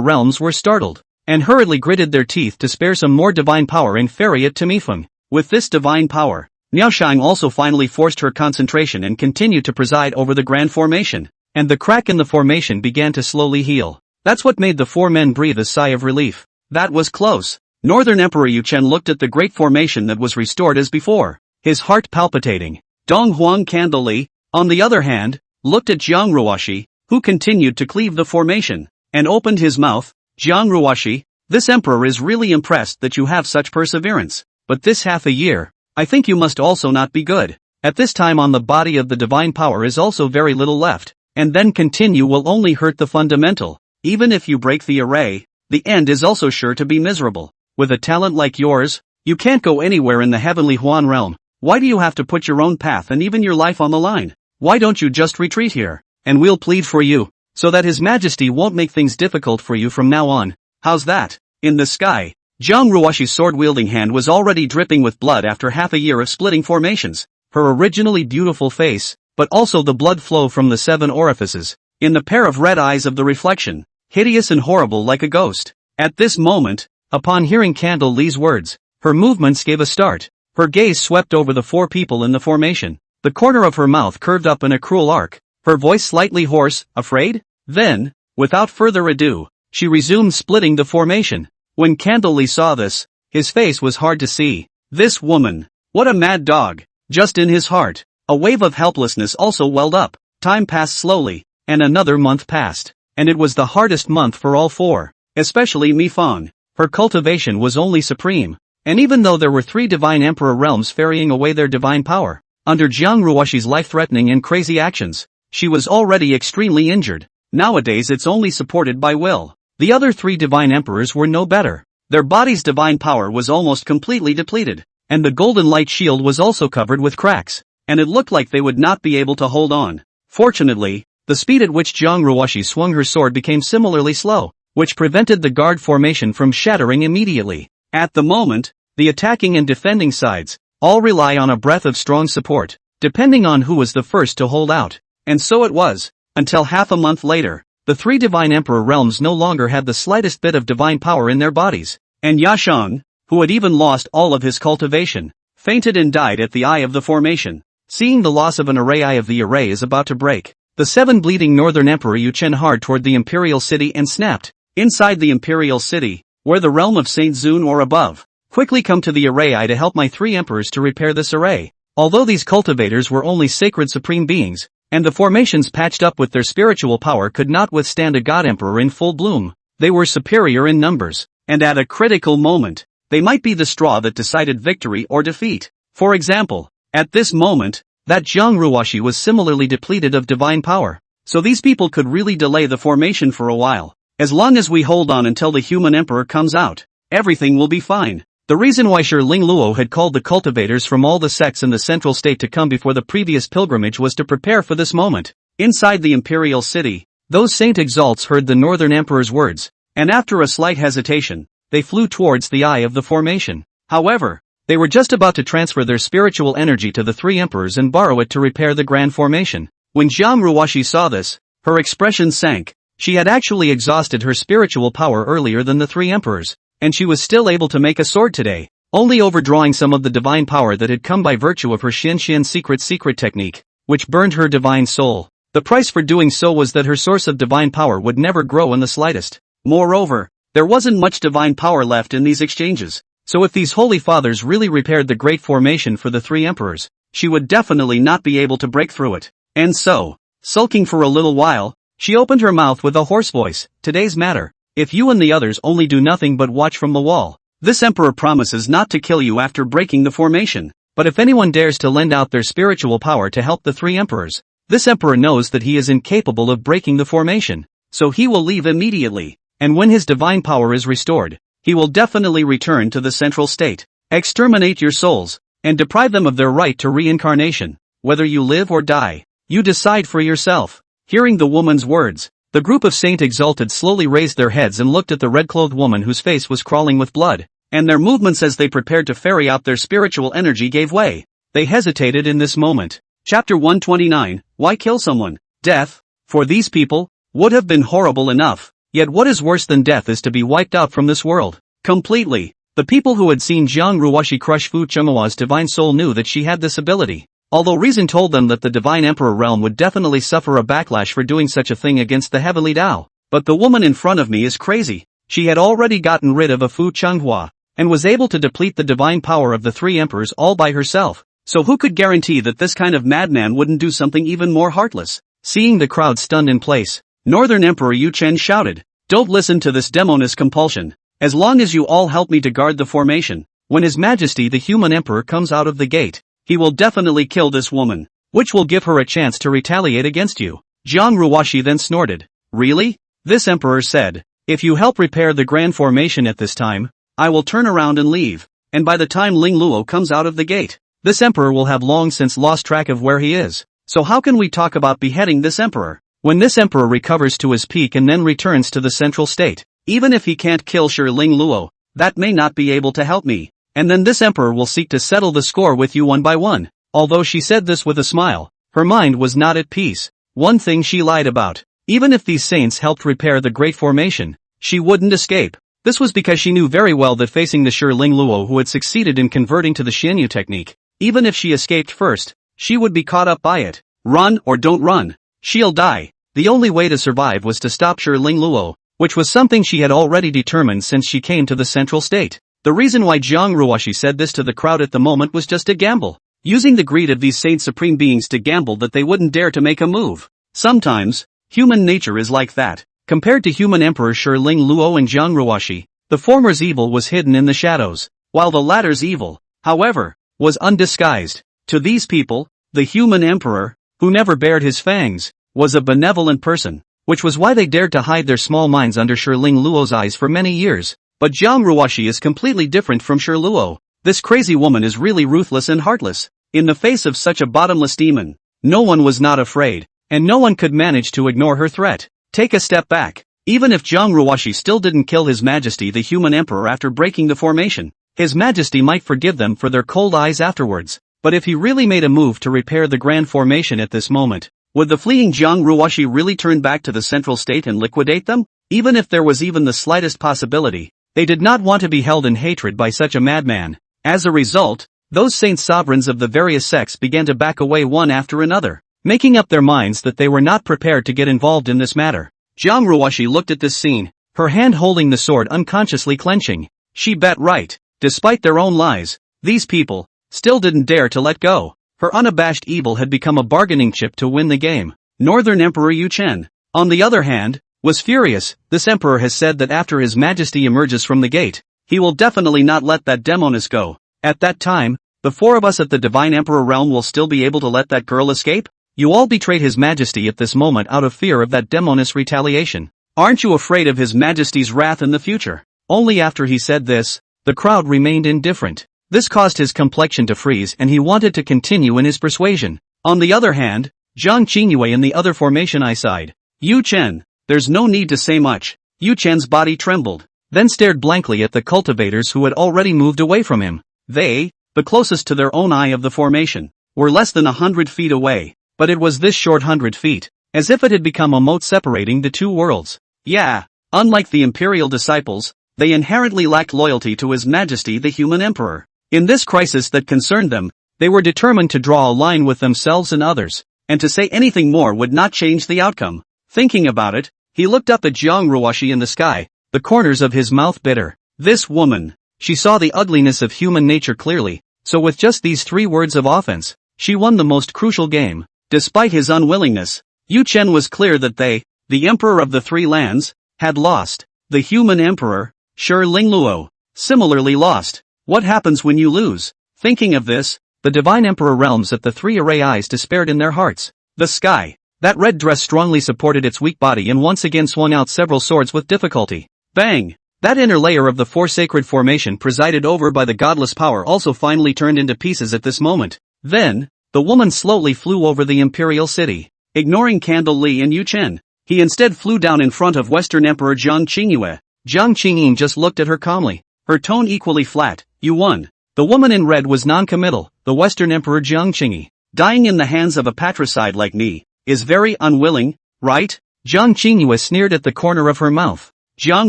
realms were startled, and hurriedly gritted their teeth to spare some more divine power and ferry it to Mi Feng. With this divine power, Niaoshang also finally forced her concentration and continued to preside over the grand formation, and the crack in the formation began to slowly heal. That's what made the four men breathe a sigh of relief. That was close. Northern Emperor Yu Chen looked at the great formation that was restored as before, his heart palpitating. Dong Huang Candeli, on the other hand, looked at Jiang Ruoshi, who continued to cleave the formation, and opened his mouth. Jiang Ruoshi, this emperor is really impressed that you have such perseverance, but this half a year, I think you must also not be good. At this time on the body of the divine power is also very little left, and then continue will only hurt the fundamental. Even if you break the array, the end is also sure to be miserable. With a talent like yours, you can't go anywhere in the heavenly Huan realm. Why do you have to put your own path and even your life on the line? Why don't you just retreat here, and we'll plead for you, so that His Majesty won't make things difficult for you from now on. How's that? In the sky, Jiang Ruoshi's sword-wielding hand was already dripping with blood after half a year of splitting formations. Her originally beautiful face, but also the blood flow from the 7 orifices, in the pair of red eyes of the reflection, hideous and horrible like a ghost. At this moment, upon hearing Candle Li's words, her movements gave a start. Her gaze swept over the 4 people in the formation. The corner of her mouth curved up in a cruel arc, her voice slightly hoarse. Afraid? Then, without further ado, she resumed splitting the formation. When Candle Li saw this, his face was hard to see. This woman, what a mad dog! Just in his heart, a wave of helplessness also welled up. Time passed slowly, and another month passed, and it was the hardest month for all 4, especially Mi Feng. Her cultivation was only supreme, and even though there were 3 divine emperor realms ferrying away their divine power, under Jiang Ruoshi's life-threatening and crazy actions, she was already extremely injured. Nowadays it's only supported by will. The other 3 divine emperors were no better. Their body's divine power was almost completely depleted, and the golden light shield was also covered with cracks, and it looked like they would not be able to hold on. Fortunately, the speed at which Jiang Ruoshi swung her sword became similarly slow, which prevented the guard formation from shattering immediately. At the moment, the attacking and defending sides all rely on a breath of strong support, depending on who was the first to hold out. And so it was, until half a month later, the 3 divine emperor realms no longer had the slightest bit of divine power in their bodies, and Yashang, who had even lost all of his cultivation, fainted and died at the eye of the formation. Seeing the loss of an eye of the array is about to break, the 7 bleeding northern emperor Yu Chen hard toward the imperial city and snapped. Inside the imperial city, where the realm of Saint Zun or above, quickly come to the array to help my 3 emperors to repair this array. Although these cultivators were only sacred supreme beings, and the formations patched up with their spiritual power could not withstand a god emperor in full bloom, they were superior in numbers, and at a critical moment, they might be the straw that decided victory or defeat. For example, at this moment, that Jiang Ruoshi was similarly depleted of divine power, so these people could really delay the formation for a while. As long as we hold on until the human emperor comes out, everything will be fine. The reason why Shi Ling Luo had called the cultivators from all the sects in the central state to come before the previous pilgrimage was to prepare for this moment. Inside the imperial city, those Saint Exalts heard the northern emperor's words, and after a slight hesitation, they flew towards the eye of the formation. However, they were just about to transfer their spiritual energy to the 3 emperors and borrow it to repair the grand formation. When Jiang Ruoshi saw this, her expression sank. She had actually exhausted her spiritual power earlier than the 3 emperors, and she was still able to make a sword today, only overdrawing some of the divine power that had come by virtue of her Xian secret technique, which burned her divine soul. The price for doing so was that her source of divine power would never grow in the slightest. Moreover, there wasn't much divine power left in these exchanges, so if these holy fathers really repaired the great formation for the 3 emperors, she would definitely not be able to break through it. And so, sulking for a little while, she opened her mouth with a hoarse voice. Today's matter. If you and the others only do nothing but watch from the wall, this emperor promises not to kill you after breaking the formation. But if anyone dares to lend out their spiritual power to help the 3 emperors, This emperor knows that he is incapable of breaking the formation, so he will leave immediately, and when his divine power is restored, he will definitely return to the central state, exterminate your souls, and deprive them of their right to reincarnation. Whether you live or die, you decide for yourself. Hearing the woman's words, the group of Saint Exalted slowly raised their heads and looked at the red-clothed woman whose face was crawling with blood, and their movements as they prepared to ferry out their spiritual energy gave way. They hesitated in this moment. Chapter 129, Why kill someone? Death, for these people, would have been horrible enough, yet what is worse than death is to be wiped out from this world, completely. The people who had seen Jiang Ruoshi crush Fu Chenghua's divine soul knew that she had this ability. Although reason told them that the divine emperor realm would definitely suffer a backlash for doing such a thing against the heavenly Tao. But the woman in front of me is crazy. She had already gotten rid of a Fu Chenghua, and was able to deplete the divine power of the three emperors all by herself. So who could guarantee that this kind of madman wouldn't do something even more heartless? Seeing the crowd stunned in place, Northern Emperor Yu Chen shouted, "Don't listen to this demoness compulsion. As long as you all help me to guard the formation, when His Majesty the Human Emperor comes out of the gate, he will definitely kill this woman, which will give her a chance to retaliate against you." Jiang Ruoshi then snorted. "Really?" This emperor said. "If you help repair the grand formation at this time, I will turn around and leave, and by the time Ling Luo comes out of the gate, this emperor will have long since lost track of where he is. So how can we talk about beheading this emperor? When this emperor recovers to his peak and then returns to the central state, even if he can't kill Shi Ling Luo, that may not be able to help me. And then this emperor will seek to settle the score with you one by one." Although she said this with a smile, her mind was not at peace. One thing she lied about. Even if these saints helped repair the great formation, she wouldn't escape. This was because she knew very well that facing the Shi Ling Luo who had succeeded in converting to the Xianyu technique, even if she escaped first, she would be caught up by it. Run or don't run. She'll die. The only way to survive was to stop Shi Ling Luo, which was something she had already determined since she came to the central state. The reason why Jiang Ruoshi said this to the crowd at the moment was just a gamble. Using the greed of these saint supreme beings to gamble that they wouldn't dare to make a move. Sometimes, human nature is like that. Compared to human emperor Shi Ling Luo and Jiang Ruoshi, the former's evil was hidden in the shadows, while the latter's evil, however, was undisguised. To these people, the human emperor, who never bared his fangs, was a benevolent person, which was why they dared to hide their small minds under Shi Ling Luo's eyes for many years. But Jiang Ruoshi is completely different from Shi Luo. This crazy woman is really ruthless and heartless. In the face of such a bottomless demon, no one was not afraid, and no one could manage to ignore her threat. Take a step back. Even if Jiang Ruoshi still didn't kill His Majesty the Human Emperor after breaking the formation, His Majesty might forgive them for their cold eyes afterwards. But if he really made a move to repair the grand formation at this moment, would the fleeing Jiang Ruoshi really turn back to the central state and liquidate them? Even if there was even the slightest possibility, they did not want to be held in hatred by such a madman. As a result, those saint sovereigns of the various sects began to back away one after another, making up their minds that they were not prepared to get involved in this matter. Jiang Ruoshi looked at this scene, her hand holding the sword unconsciously clenching. She bet right. Despite their own lies, these people still didn't dare to let go. Her unabashed evil had become a bargaining chip to win the game. Northern Emperor Yu Chen, on the other hand, was furious. This emperor has said that after His Majesty emerges from the gate, he will definitely not let that demoness go. At that time, the four of us at the Divine Emperor realm will still be able to let that girl escape? You all betrayed His Majesty at this moment out of fear of that demoness retaliation. Aren't you afraid of His Majesty's wrath in the future? Only after he said this, the crowd remained indifferent. This caused his complexion to freeze and he wanted to continue in his persuasion. On the other hand, Zhang Qingyue and the other formation I sighed. Yu Chen, there's no need to say much. Yu Chen's body trembled, then stared blankly at the cultivators who had already moved away from him. They, the closest to their own eye of the formation, were less than 100 feet away, but it was this short 100 feet, as if it had become a moat separating the two worlds. Yeah, unlike the imperial disciples, they inherently lacked loyalty to His Majesty the Human Emperor. In this crisis that concerned them, they were determined to draw a line with themselves and others, and to say anything more would not change the outcome. Thinking about it, he looked up at Jiang Ruoshi in the sky, the corners of his mouth bitter. This woman. She saw the ugliness of human nature clearly, so with just these 3 words of offense, she won the most crucial game. Despite his unwillingness, Yu Chen was clear that they, the Emperor of the 3 lands, had lost. The Human Emperor, Shi Ling Luo, similarly lost. What happens when you lose? Thinking of this, the Divine Emperor realms at the 3 array eyes despaired in their hearts. The sky. That red dress strongly supported its weak body and once again swung out several swords with difficulty. Bang! That inner layer of the four sacred formation presided over by the godless power also finally turned into pieces at this moment. Then, the woman slowly flew over the imperial city. Ignoring Candle Li and Yu Chen, he instead flew down in front of Western Emperor Jiang Qingyue. Jiang Qingyue just looked at her calmly, her tone equally flat. You won. The woman in red was non-committal. The Western Emperor Jiang Qingyue, dying in the hands of a patricide like me, is very unwilling, right? Jiang Qingyue sneered at the corner of her mouth. Jiang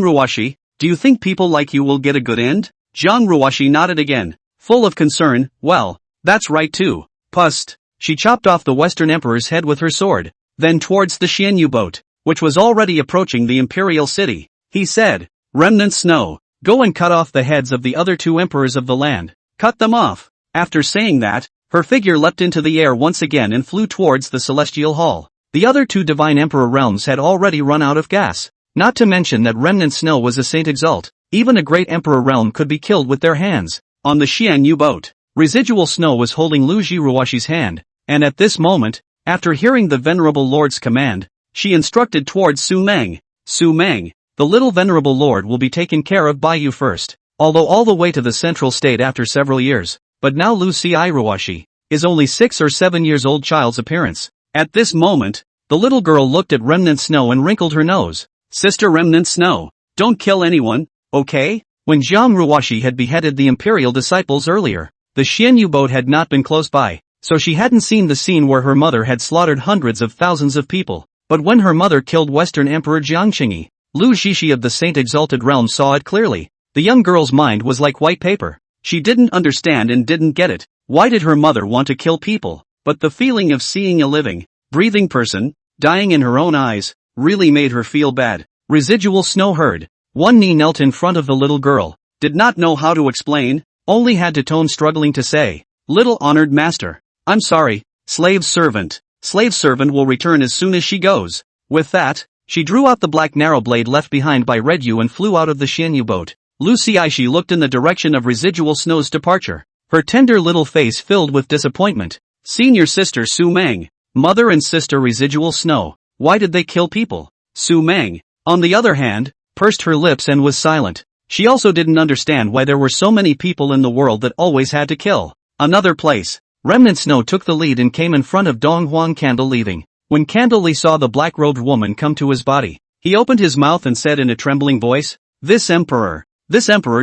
Ruoshi, do you think people like you will get a good end? Jiang Ruoshi nodded again, full of concern. Well, that's right too. Pust. She chopped off the Western Emperor's head with her sword. Then towards the Xianyu boat, which was already approaching the imperial city, he said, Remnant Snow, go and cut off the heads of the other two emperors of the land. Cut them off. After saying that, her figure leapt into the air once again and flew towards the celestial hall. The other two divine emperor realms had already run out of gas. Not to mention that Remnant Snow was a Saint Exalt. Even a great emperor realm could be killed with their hands. On the Xianyu boat, Residual Snow was holding Lu Jiruoshi's hand, and at this moment, after hearing the venerable lord's command, she instructed towards Su Meng. Su Meng, the little venerable lord will be taken care of by you first, although all the way to the central state after several years. But now Lu Jiruoshi is only 6 or 7 years old child's appearance. At this moment, the little girl looked at Remnant Snow and wrinkled her nose. Sister Remnant Snow, don't kill anyone, okay? When Jiang Ruoshi had beheaded the imperial disciples earlier, the Xianyu boat had not been close by, so she hadn't seen the scene where her mother had slaughtered hundreds of thousands of people. But when her mother killed Western Emperor Jiang Qingyue, Lu Zhishi of the Saint Exalted Realm saw it clearly. The young girl's mind was like white paper. She didn't understand and didn't get it. Why did her mother want to kill people? But the feeling of seeing a living, breathing person, dying in her own eyes, really made her feel bad. Residual Snow heard. One knee knelt in front of the little girl, did not know how to explain, only had to tone struggling to say, Little honored master, I'm sorry, slave servant. Slave servant will return as soon as she goes. With that, she drew out the black narrow blade left behind by Red Yu and flew out of the Xianyu boat. Lu Xiaixi looked in the direction of Residual Snow's departure. Her tender little face filled with disappointment. Senior sister Su Meng, mother and sister Residual Snow, why did they kill people? Su Meng, on the other hand, pursed her lips and was silent. She also didn't understand why there were so many people in the world that always had to kill. Another place. Remnant Snow took the lead and came in front of Dong Huang Candle leaving. When Candle Li saw the black-robed woman come to his body, he opened his mouth and said in a trembling voice, This emperor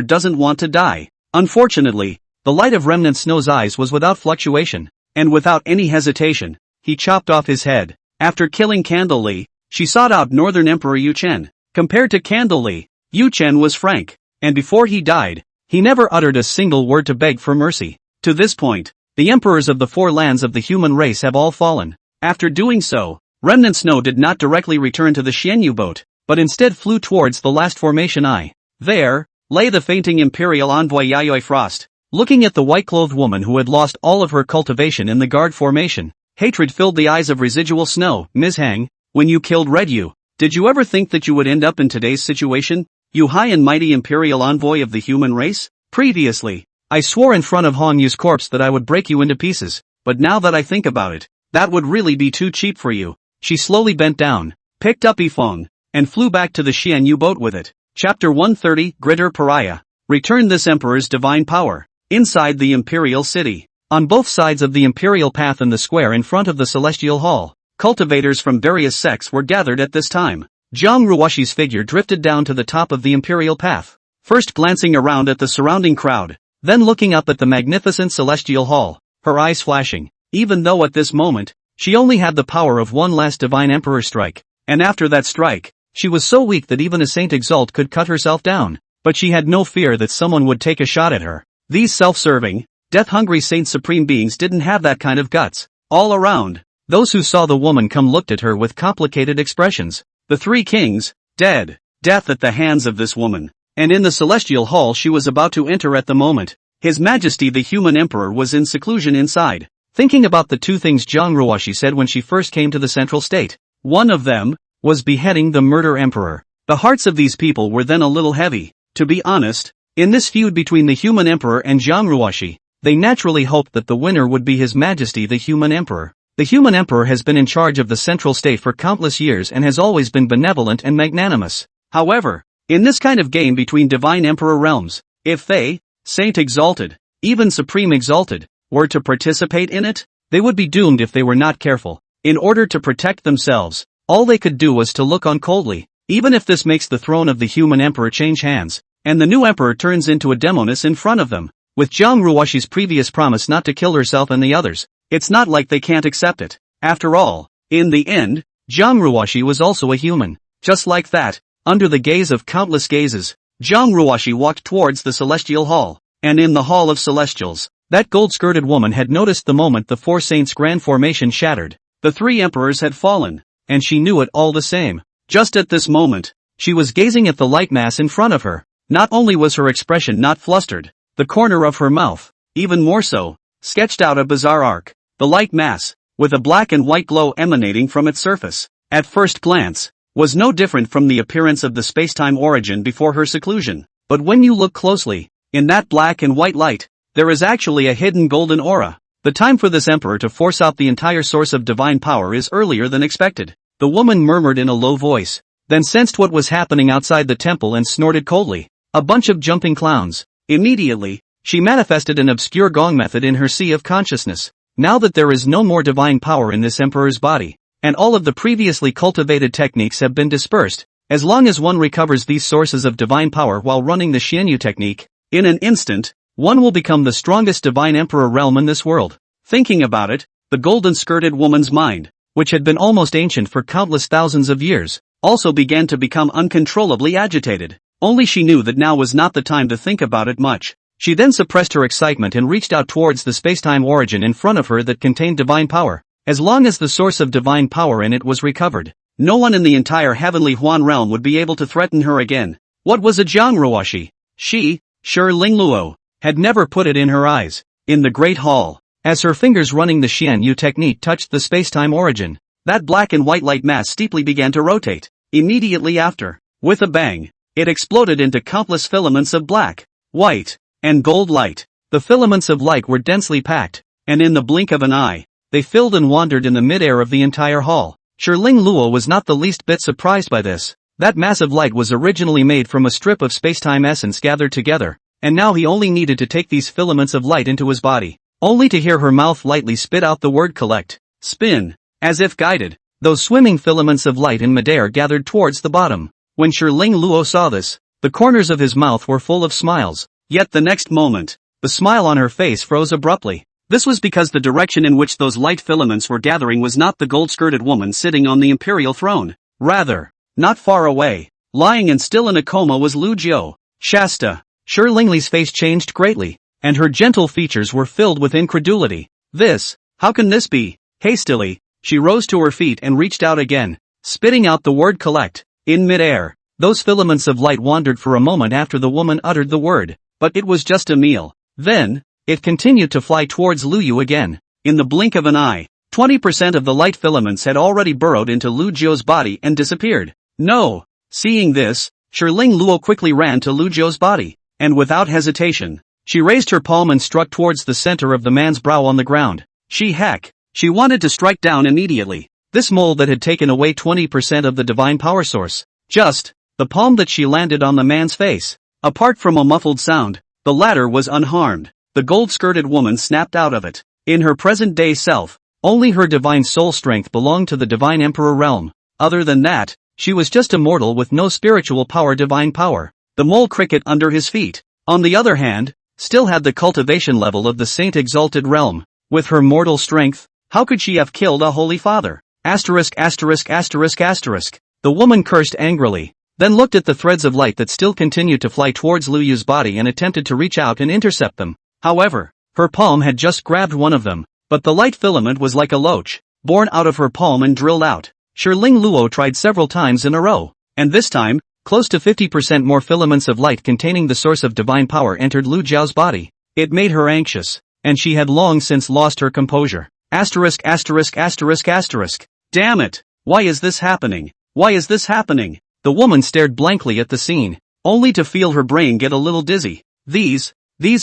doesn't want to die. Unfortunately, the light of Remnant Snow's eyes was without fluctuation, and without any hesitation, he chopped off his head. After killing Candle Li, she sought out Northern Emperor Yu Chen. Compared to Candle Li, Yu Chen was frank, and before he died, he never uttered a single word to beg for mercy. To this point, the emperors of the 4 lands of the human race have all fallen. After doing so, Remnant Snow did not directly return to the Xianyu boat, but instead flew towards the last formation I. There, lay the fainting imperial envoy Yayoi Frost, looking at the white-clothed woman who had lost all of her cultivation in the guard formation. Hatred filled the eyes of Residual Snow. Ms. Hang, when you killed Red Yu, did you ever think that you would end up in today's situation? You high and mighty imperial envoy of the human race? Previously, I swore in front of Hong Yu's corpse that I would break you into pieces, but now that I think about it, that would really be too cheap for you. She slowly bent down, picked up Yifeng, and flew back to the Xianyu boat with it. Chapter 130, Gritter Pariah. Return this emperor's divine power. Inside the imperial city. On both sides of the imperial path and the square in front of the celestial hall, cultivators from various sects were gathered at this time. Jiang Ruoshi's figure drifted down to the top of the imperial path, first glancing around at the surrounding crowd, then looking up at the magnificent celestial hall, her eyes flashing, even though at this moment, she only had the power of one last divine emperor strike, and after that strike, she was so weak that even a Saint Exalt could cut herself down, but she had no fear that someone would take a shot at her. These self-serving, death-hungry Saint Supreme beings didn't have that kind of guts. All around, those who saw the woman come looked at her with complicated expressions. The 3 kings, dead, death at the hands of this woman, and in the celestial hall she was about to enter at the moment. His Majesty the human emperor was in seclusion inside, thinking about the 2 things Jiang Ruoshi said when she first came to the central state. One of them was beheading the murder emperor. The hearts of these people were then a little heavy. To be honest, in this feud between the human emperor and Jiang Ruoshi, they naturally hoped that the winner would be His Majesty the human emperor. The human emperor has been in charge of the central state for countless years and has always been benevolent and magnanimous. However, in this kind of game between divine emperor realms, if they, saint exalted, even supreme exalted, were to participate in it, they would be doomed if they were not careful. In order to protect themselves, all they could do was to look on coldly, even if this makes the throne of the human emperor change hands, and the new emperor turns into a demoness in front of them. With Jiang Ruoxi's previous promise not to kill herself and the others, it's not like they can't accept it. After all, in the end, Jiang Ruoxi was also a human. Just like that, under the gaze of countless gazes, Jiang Ruoxi walked towards the celestial hall, and in the hall of celestials, that gold-skirted woman had noticed the moment the four saints' grand formation shattered. The three emperors had fallen, and she knew it all the same. Just at this moment, she was gazing at the light mass in front of her. Not only was her expression not flustered, the corner of her mouth, even more so, sketched out a bizarre arc. The light mass, with a black and white glow emanating from its surface, at first glance, was no different from the appearance of the spacetime origin before her seclusion. But when you look closely, in that black and white light, there is actually a hidden golden aura. The time for this emperor to force out the entire source of divine power is earlier than expected. The woman murmured in a low voice, then sensed what was happening outside the temple and snorted coldly. A bunch of jumping clowns. Immediately, she manifested an obscure gong method in her sea of consciousness. Now that there is no more divine power in this emperor's body, and all of the previously cultivated techniques have been dispersed, as long as one recovers these sources of divine power while running the Xianyu technique, in an instant, one will become the strongest divine emperor realm in this world. Thinking about it, the golden-skirted woman's mind, which had been almost ancient for countless thousands of years, also began to become uncontrollably agitated. Only she knew that now was not the time to think about it much. She then suppressed her excitement and reached out towards the spacetime origin in front of her that contained divine power. As long as the source of divine power in it was recovered, no one in the entire heavenly Huan realm would be able to threaten her again. What was a Jiang Ruoxi? She, Shi Lingluo, had never put it in her eyes. In the great hall, as her fingers running the Xianyu technique touched the spacetime origin, that black and white light mass steeply began to rotate. Immediately after, with a bang, it exploded into countless filaments of black, white, and gold light. The filaments of light were densely packed, and in the blink of an eye, they filled and wandered in the mid-air of the entire hall. Shi Lingluo was not the least bit surprised by this. That massive light was originally made from a strip of spacetime essence gathered together, and now he only needed to take these filaments of light into his body, only to hear her mouth lightly spit out the word collect, spin, as if guided. Those swimming filaments of light in midair gathered towards the bottom. When Shi Lingluo saw this, the corners of his mouth were full of smiles, yet the next moment, the smile on her face froze abruptly. This was because the direction in which those light filaments were gathering was not the gold-skirted woman sitting on the imperial throne. Rather, not far away, lying and still in a coma was Lu Jiu. Shasta. Shi Lingli's face changed greatly, and her gentle features were filled with incredulity. How can this be? Hastily, she rose to her feet and reached out again, spitting out the word collect. In mid-air, those filaments of light wandered for a moment after the woman uttered the word, but it was just a meal. Then, it continued to fly towards Lu Yu again. In the blink of an eye, 20% of the light filaments had already burrowed into Lu Jiu's body and disappeared. No! Seeing this, Shi Lingluo quickly ran to Lu Jiu's body, and without hesitation, she raised her palm and struck towards the center of the man's brow on the ground. She wanted to strike down immediately. This mole that had taken away 20% of the divine power source. Just, the palm that she landed on the man's face. Apart from a muffled sound, the latter was unharmed. The gold-skirted woman snapped out of it. In her present-day self, only her divine soul strength belonged to the divine emperor realm. Other than that, she was just a mortal with no spiritual power. Divine power. The mole cricket under his feet, on the other hand, still had the cultivation level of the saint exalted realm. With her mortal strength, how could she have killed a holy father? *******. The woman cursed angrily, then looked at the threads of light that still continued to fly towards Lu Yu's body and attempted to reach out and intercept them. However, her palm had just grabbed one of them, but the light filament was like a loach, born out of her palm and drilled out. Shi Lingluo tried several times in a row, and this time, close to 50% more filaments of light containing the source of divine power entered Lu Jiao's body. It made her anxious, and she had long since lost her composure. *******. Damn it! Why is this happening? Why is this happening? The woman stared blankly at the scene, only to feel her brain get a little dizzy. These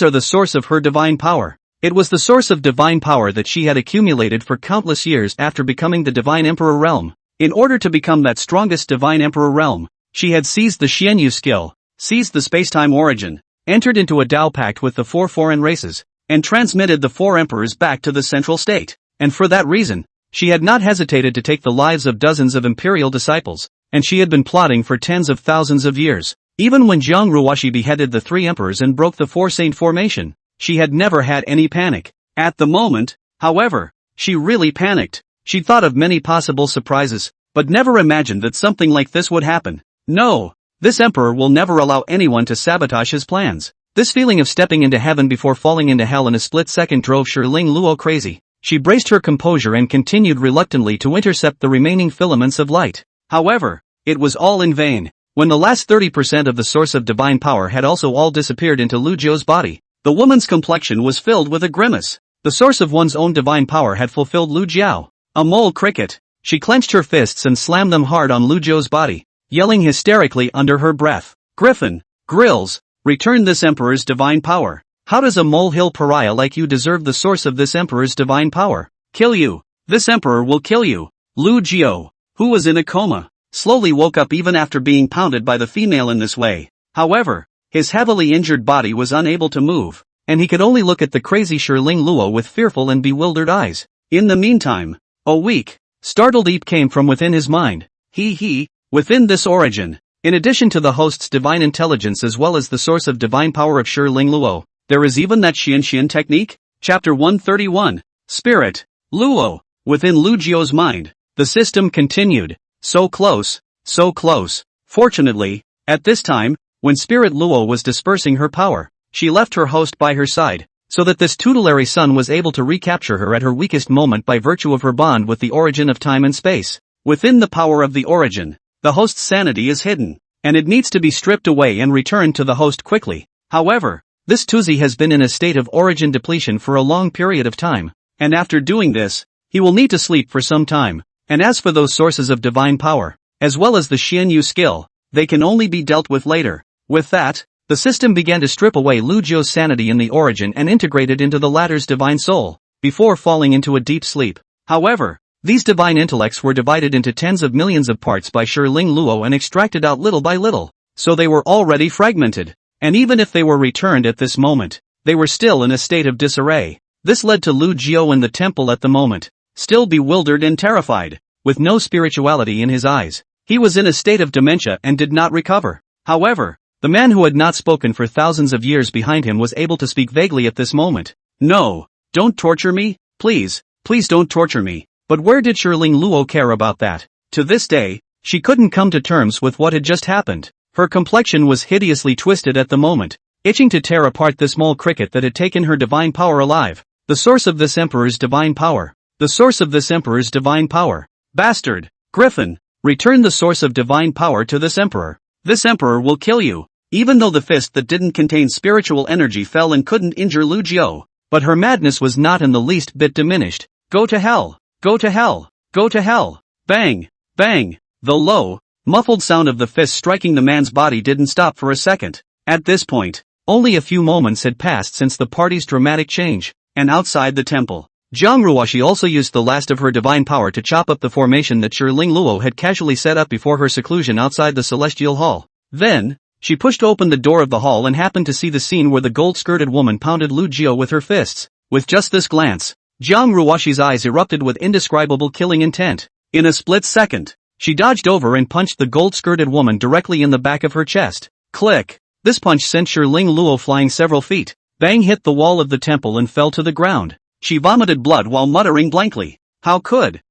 are the source of her divine power. It was the source of divine power that she had accumulated for countless years after becoming the Divine Emperor realm. In order to become that strongest Divine Emperor realm, she had seized the Xianyu skill, seized the spacetime origin, entered into a Tao pact with the 4 foreign races, and transmitted the 4 emperors back to the central state. And for that reason, she had not hesitated to take the lives of dozens of imperial disciples, and she had been plotting for tens of thousands of years. Even when Jiang Ruoxi beheaded the 3 emperors and broke the 4 saint formation, she had never had any panic. At the moment, however, she really panicked. She thought of many possible surprises, but never imagined that something like this would happen. No, this emperor will never allow anyone to sabotage his plans. This feeling of stepping into heaven before falling into hell in a split second drove Shiling Luo crazy. She braced her composure and continued reluctantly to intercept the remaining filaments of light. However, it was all in vain. When the last 30% of the source of divine power had also all disappeared into Lu Jiu's body, the woman's complexion was filled with a grimace. The source of one's own divine power had fulfilled Lu Jiao. A mole cricket. She clenched her fists and slammed them hard on Lu Jiu's body, yelling hysterically under her breath. Griffin, Grills, return this emperor's divine power. How does a molehill pariah like you deserve the source of this emperor's divine power? Kill you. This emperor will kill you. Lu Jiu, who was in a coma, slowly woke up even after being pounded by the female in this way. However, his heavily injured body was unable to move, and he could only look at the crazy Shiling Luo with fearful and bewildered eyes. In the meantime, a weak, startled eep came from within his mind. Within this origin, in addition to the host's divine intelligence as well as the source of divine power of Shiling Luo, there is even that Xian technique? Chapter 131. Spirit. Luo. Within Lu Jiu's mind, the system continued. So close, so close. Fortunately, at this time, when Spirit Luo was dispersing her power, she left her host by her side, so that this tutelary son was able to recapture her at her weakest moment by virtue of her bond with the origin of time and space. Within the power of the origin, the host's sanity is hidden, and it needs to be stripped away and returned to the host quickly. However, this Tuzi has been in a state of origin depletion for a long period of time, and after doing this, he will need to sleep for some time. And as for those sources of divine power, as well as the Xianyu skill, they can only be dealt with later. With that, the system began to strip away Lu Jiu's sanity in the origin and integrate it into the latter's divine soul, before falling into a deep sleep. However, these divine intellects were divided into tens of millions of parts by Shiling Luo and extracted out little by little, so they were already fragmented. And even if they were returned at this moment, they were still in a state of disarray. This led to Lu Jiu in the temple at the moment, still bewildered and terrified, with no spirituality in his eyes. He was in a state of dementia and did not recover. However, the man who had not spoken for thousands of years behind him was able to speak vaguely at this moment. No, don't torture me, please, please don't torture me. But where did Shiling Luo care about that? To this day, she couldn't come to terms with what had just happened. Her complexion was hideously twisted at the moment, itching to tear apart the small cricket that had taken her divine power alive. The source of this emperor's divine power. The source of this emperor's divine power. Bastard, Griffin, return the source of divine power to this emperor. This emperor will kill you. Even though the fist that didn't contain spiritual energy fell and couldn't injure Lu Jiu, but her madness was not in the least bit diminished. Go to hell. Go to hell. Go to hell. Bang. Bang. The low, muffled sound of the fist striking the man's body didn't stop for a second. At this point, only a few moments had passed since the party's dramatic change, and outside the temple, Jiang Ruoxi also used the last of her divine power to chop up the formation that Shiling Luo had casually set up before her seclusion outside the celestial hall. Then, she pushed open the door of the hall and happened to see the scene where the gold-skirted woman pounded Lu Jiu with her fists. With just this glance, Jiang Ruoxi's eyes erupted with indescribable killing intent. In a split second, she dodged over and punched the gold-skirted woman directly in the back of her chest. Click! This punch sent Shiling Luo flying several feet. Bang hit the wall of the temple and fell to the ground. She vomited blood while muttering blankly. How could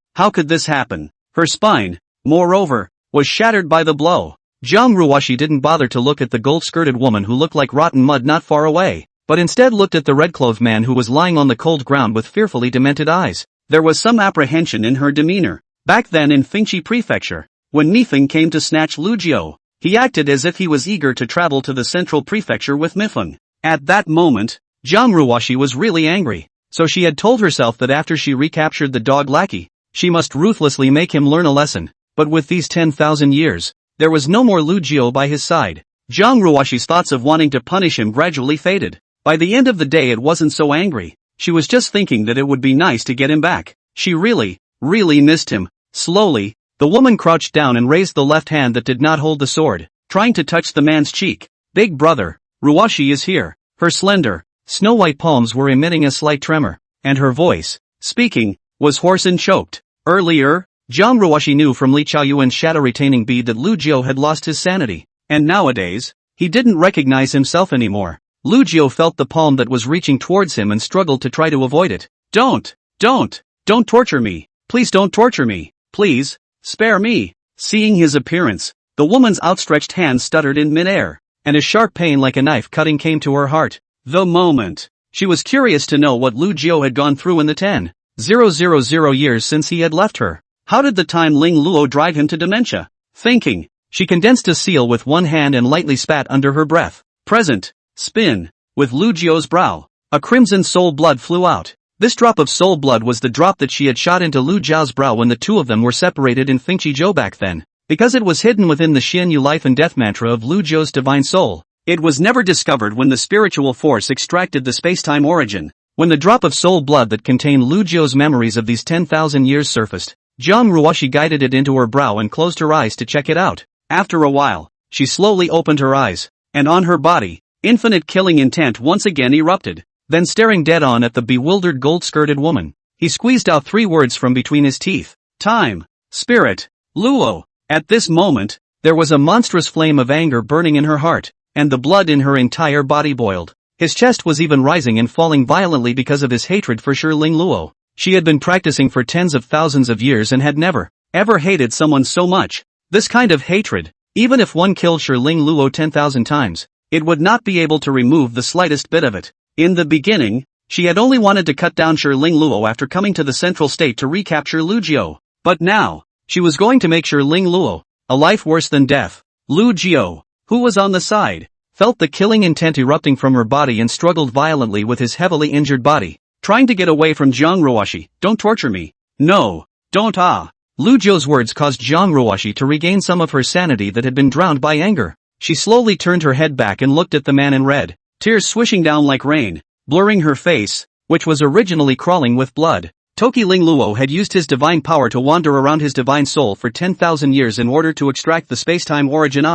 this happen? Her spine, moreover, was shattered by the blow. Jiang Ruoxi didn't bother to look at the gold-skirted woman who looked like rotten mud not far away, but instead looked at the red-clothed man who was lying on the cold ground with fearfully demented eyes. There was some apprehension in her demeanor. Back then in Fengchi Prefecture, when Mifeng came to snatch Lu Jiu, he acted as if he was eager to travel to the central prefecture with Mifeng. At that moment, Jiang Ruoxi was really angry. So she had told herself that after she recaptured the dog lackey, she must ruthlessly make him learn a lesson. But with these 10,000 years, there was no more Lu Jiu by his side. Jiang Ruoxi's thoughts of wanting to punish him gradually faded. By the end of the day it wasn't so angry. she was just thinking that it would be nice to get him back. She really missed him. Slowly, the woman crouched down and raised the left hand that did not hold the sword, trying to touch the man's cheek. Big brother, Ruwashi is here. Her slender, snow-white palms were emitting a slight tremor, and her voice, speaking, was hoarse and choked. Earlier, Jiang Ruwashi knew from Li Chaoyuan's shadow-retaining bead that Lu Jiu had lost his sanity, and nowadays, he didn't recognize himself anymore. Lu Jiu felt the palm that was reaching towards him and struggled to try to avoid it. Don't torture me. Please don't torture me. Please, spare me. Seeing his appearance, the woman's outstretched hand stuttered in midair, and a sharp pain like a knife cutting came to her heart. The moment. She was curious to know what Lu Jiu had gone through in the 10,000 years since he had left her. How did the time Ling Luo drive him to dementia? Thinking, she condensed a seal with one hand and lightly spat under her breath. Present. Spin. With Lu Jiu's brow, a crimson soul blood flew out. This drop of soul blood was the drop that she had shot into Lu Jiao's brow when the two of them were separated in Fengqi Zhou back then. Because it was hidden within the Xianyu life and death mantra of Lu Jiu's divine soul, it was never discovered when the spiritual force extracted the space-time origin. When the drop of soul blood that contained Lu Jiu's memories of these 10,000 years surfaced, Jiang Ruwashi guided it into her brow and closed her eyes to check it out. After a while, she slowly opened her eyes, and on her body, infinite killing intent once again erupted. Then staring dead on at the bewildered gold-skirted woman, he squeezed out 3 words from between his teeth. Time. Spirit. Luo. At this moment, there was a monstrous flame of anger burning in her heart, and the blood in her entire body boiled. His chest was even rising and falling violently because of his hatred for Ling Luo. She had been practicing for tens of thousands of years and had never, ever hated someone so much. This kind of hatred, even if one killed Ling Luo 10,000 times, it would not be able to remove the slightest bit of it. In the beginning, she had only wanted to cut down Ling Luo after coming to the central state to recapture Lu Jiu. But now, she was going to make Ling Luo a life worse than death. Lu Jiu, who was on the side, felt the killing intent erupting from her body and struggled violently with his heavily injured body, trying to get away from Jiang Ruwashi. Don't torture me. No, don't Lu Jiu's words caused Jiang Ruwashi to regain some of her sanity that had been drowned by anger. She slowly turned her head back and looked at the man in red, tears swishing down like rain, blurring her face, which was originally crawling with blood. Toki Ling Luo had used his divine power to wander around his divine soul for 10,000 years in order to extract the space-time origin.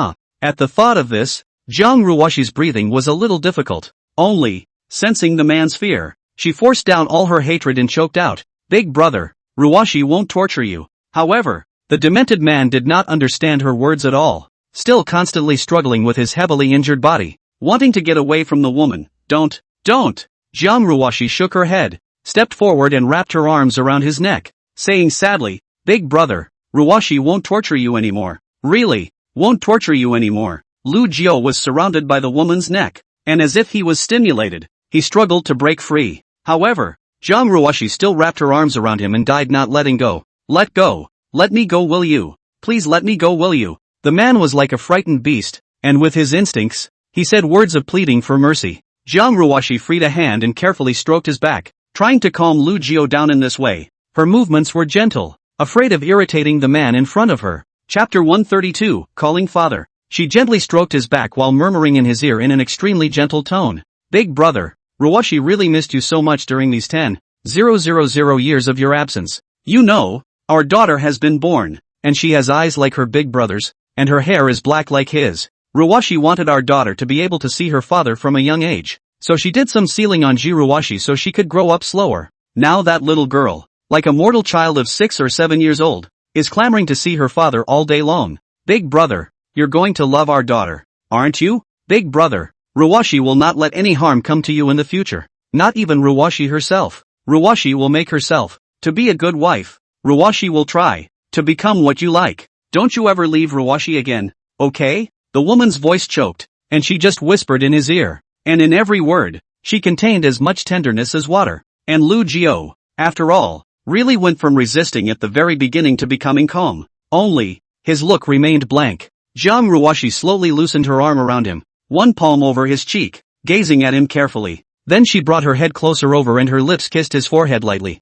At the thought of this, Jiang Ruwashi's breathing was a little difficult. Only, sensing the man's fear, she forced down all her hatred and choked out, Big brother, Ruwashi won't torture you. However, the demented man did not understand her words at all, still constantly struggling with his heavily injured body, wanting to get away from the woman. Don't. Jiang Ruwashi shook her head, stepped forward and wrapped her arms around his neck, saying sadly, Big brother, Ruwashi won't torture you anymore. Really, won't torture you anymore. Lu Jiu was surrounded by the woman's neck, and as if he was stimulated, he struggled to break free. However, Jiang Ruwashi still wrapped her arms around him and died not letting go. Let go. Let me go, will you? Please let me go, will you? The man was like a frightened beast, and with his instincts, he said words of pleading for mercy. Jiang Ruwashi freed a hand and carefully stroked his back, trying to calm Lu Jiu down in this way. Her movements were gentle, afraid of irritating the man in front of her. Chapter 132, Calling Father. She gently stroked his back while murmuring in his ear in an extremely gentle tone. Big brother, Ruwashi really missed you so much during these 10,000 years of your absence. You know, our daughter has been born, and she has eyes like her big brother's, and her hair is black like his. Ruwashi wanted our daughter to be able to see her father from a young age, so she did some sealing on Ruwashi so she could grow up slower. Now that little girl, like a mortal child of 6 or 7 years old, is clamoring to see her father all day long. Big brother, you're going to love our daughter, aren't you? Big brother, Ruwashi will not let any harm come to you in the future. Not even Ruwashi herself. Ruwashi will make herself to be a good wife. Ruwashi will try to become what you like. Don't you ever leave Ruwashi again, okay? The woman's voice choked, and she just whispered in his ear, and in every word, she contained as much tenderness as water. And Lu Jiu, after all, really went from resisting at the very beginning to becoming calm. Only, his look remained blank. Jiang Ruwashi slowly loosened her arm around him, one palm over his cheek, gazing at him carefully. Then she brought her head closer over and her lips kissed his forehead lightly.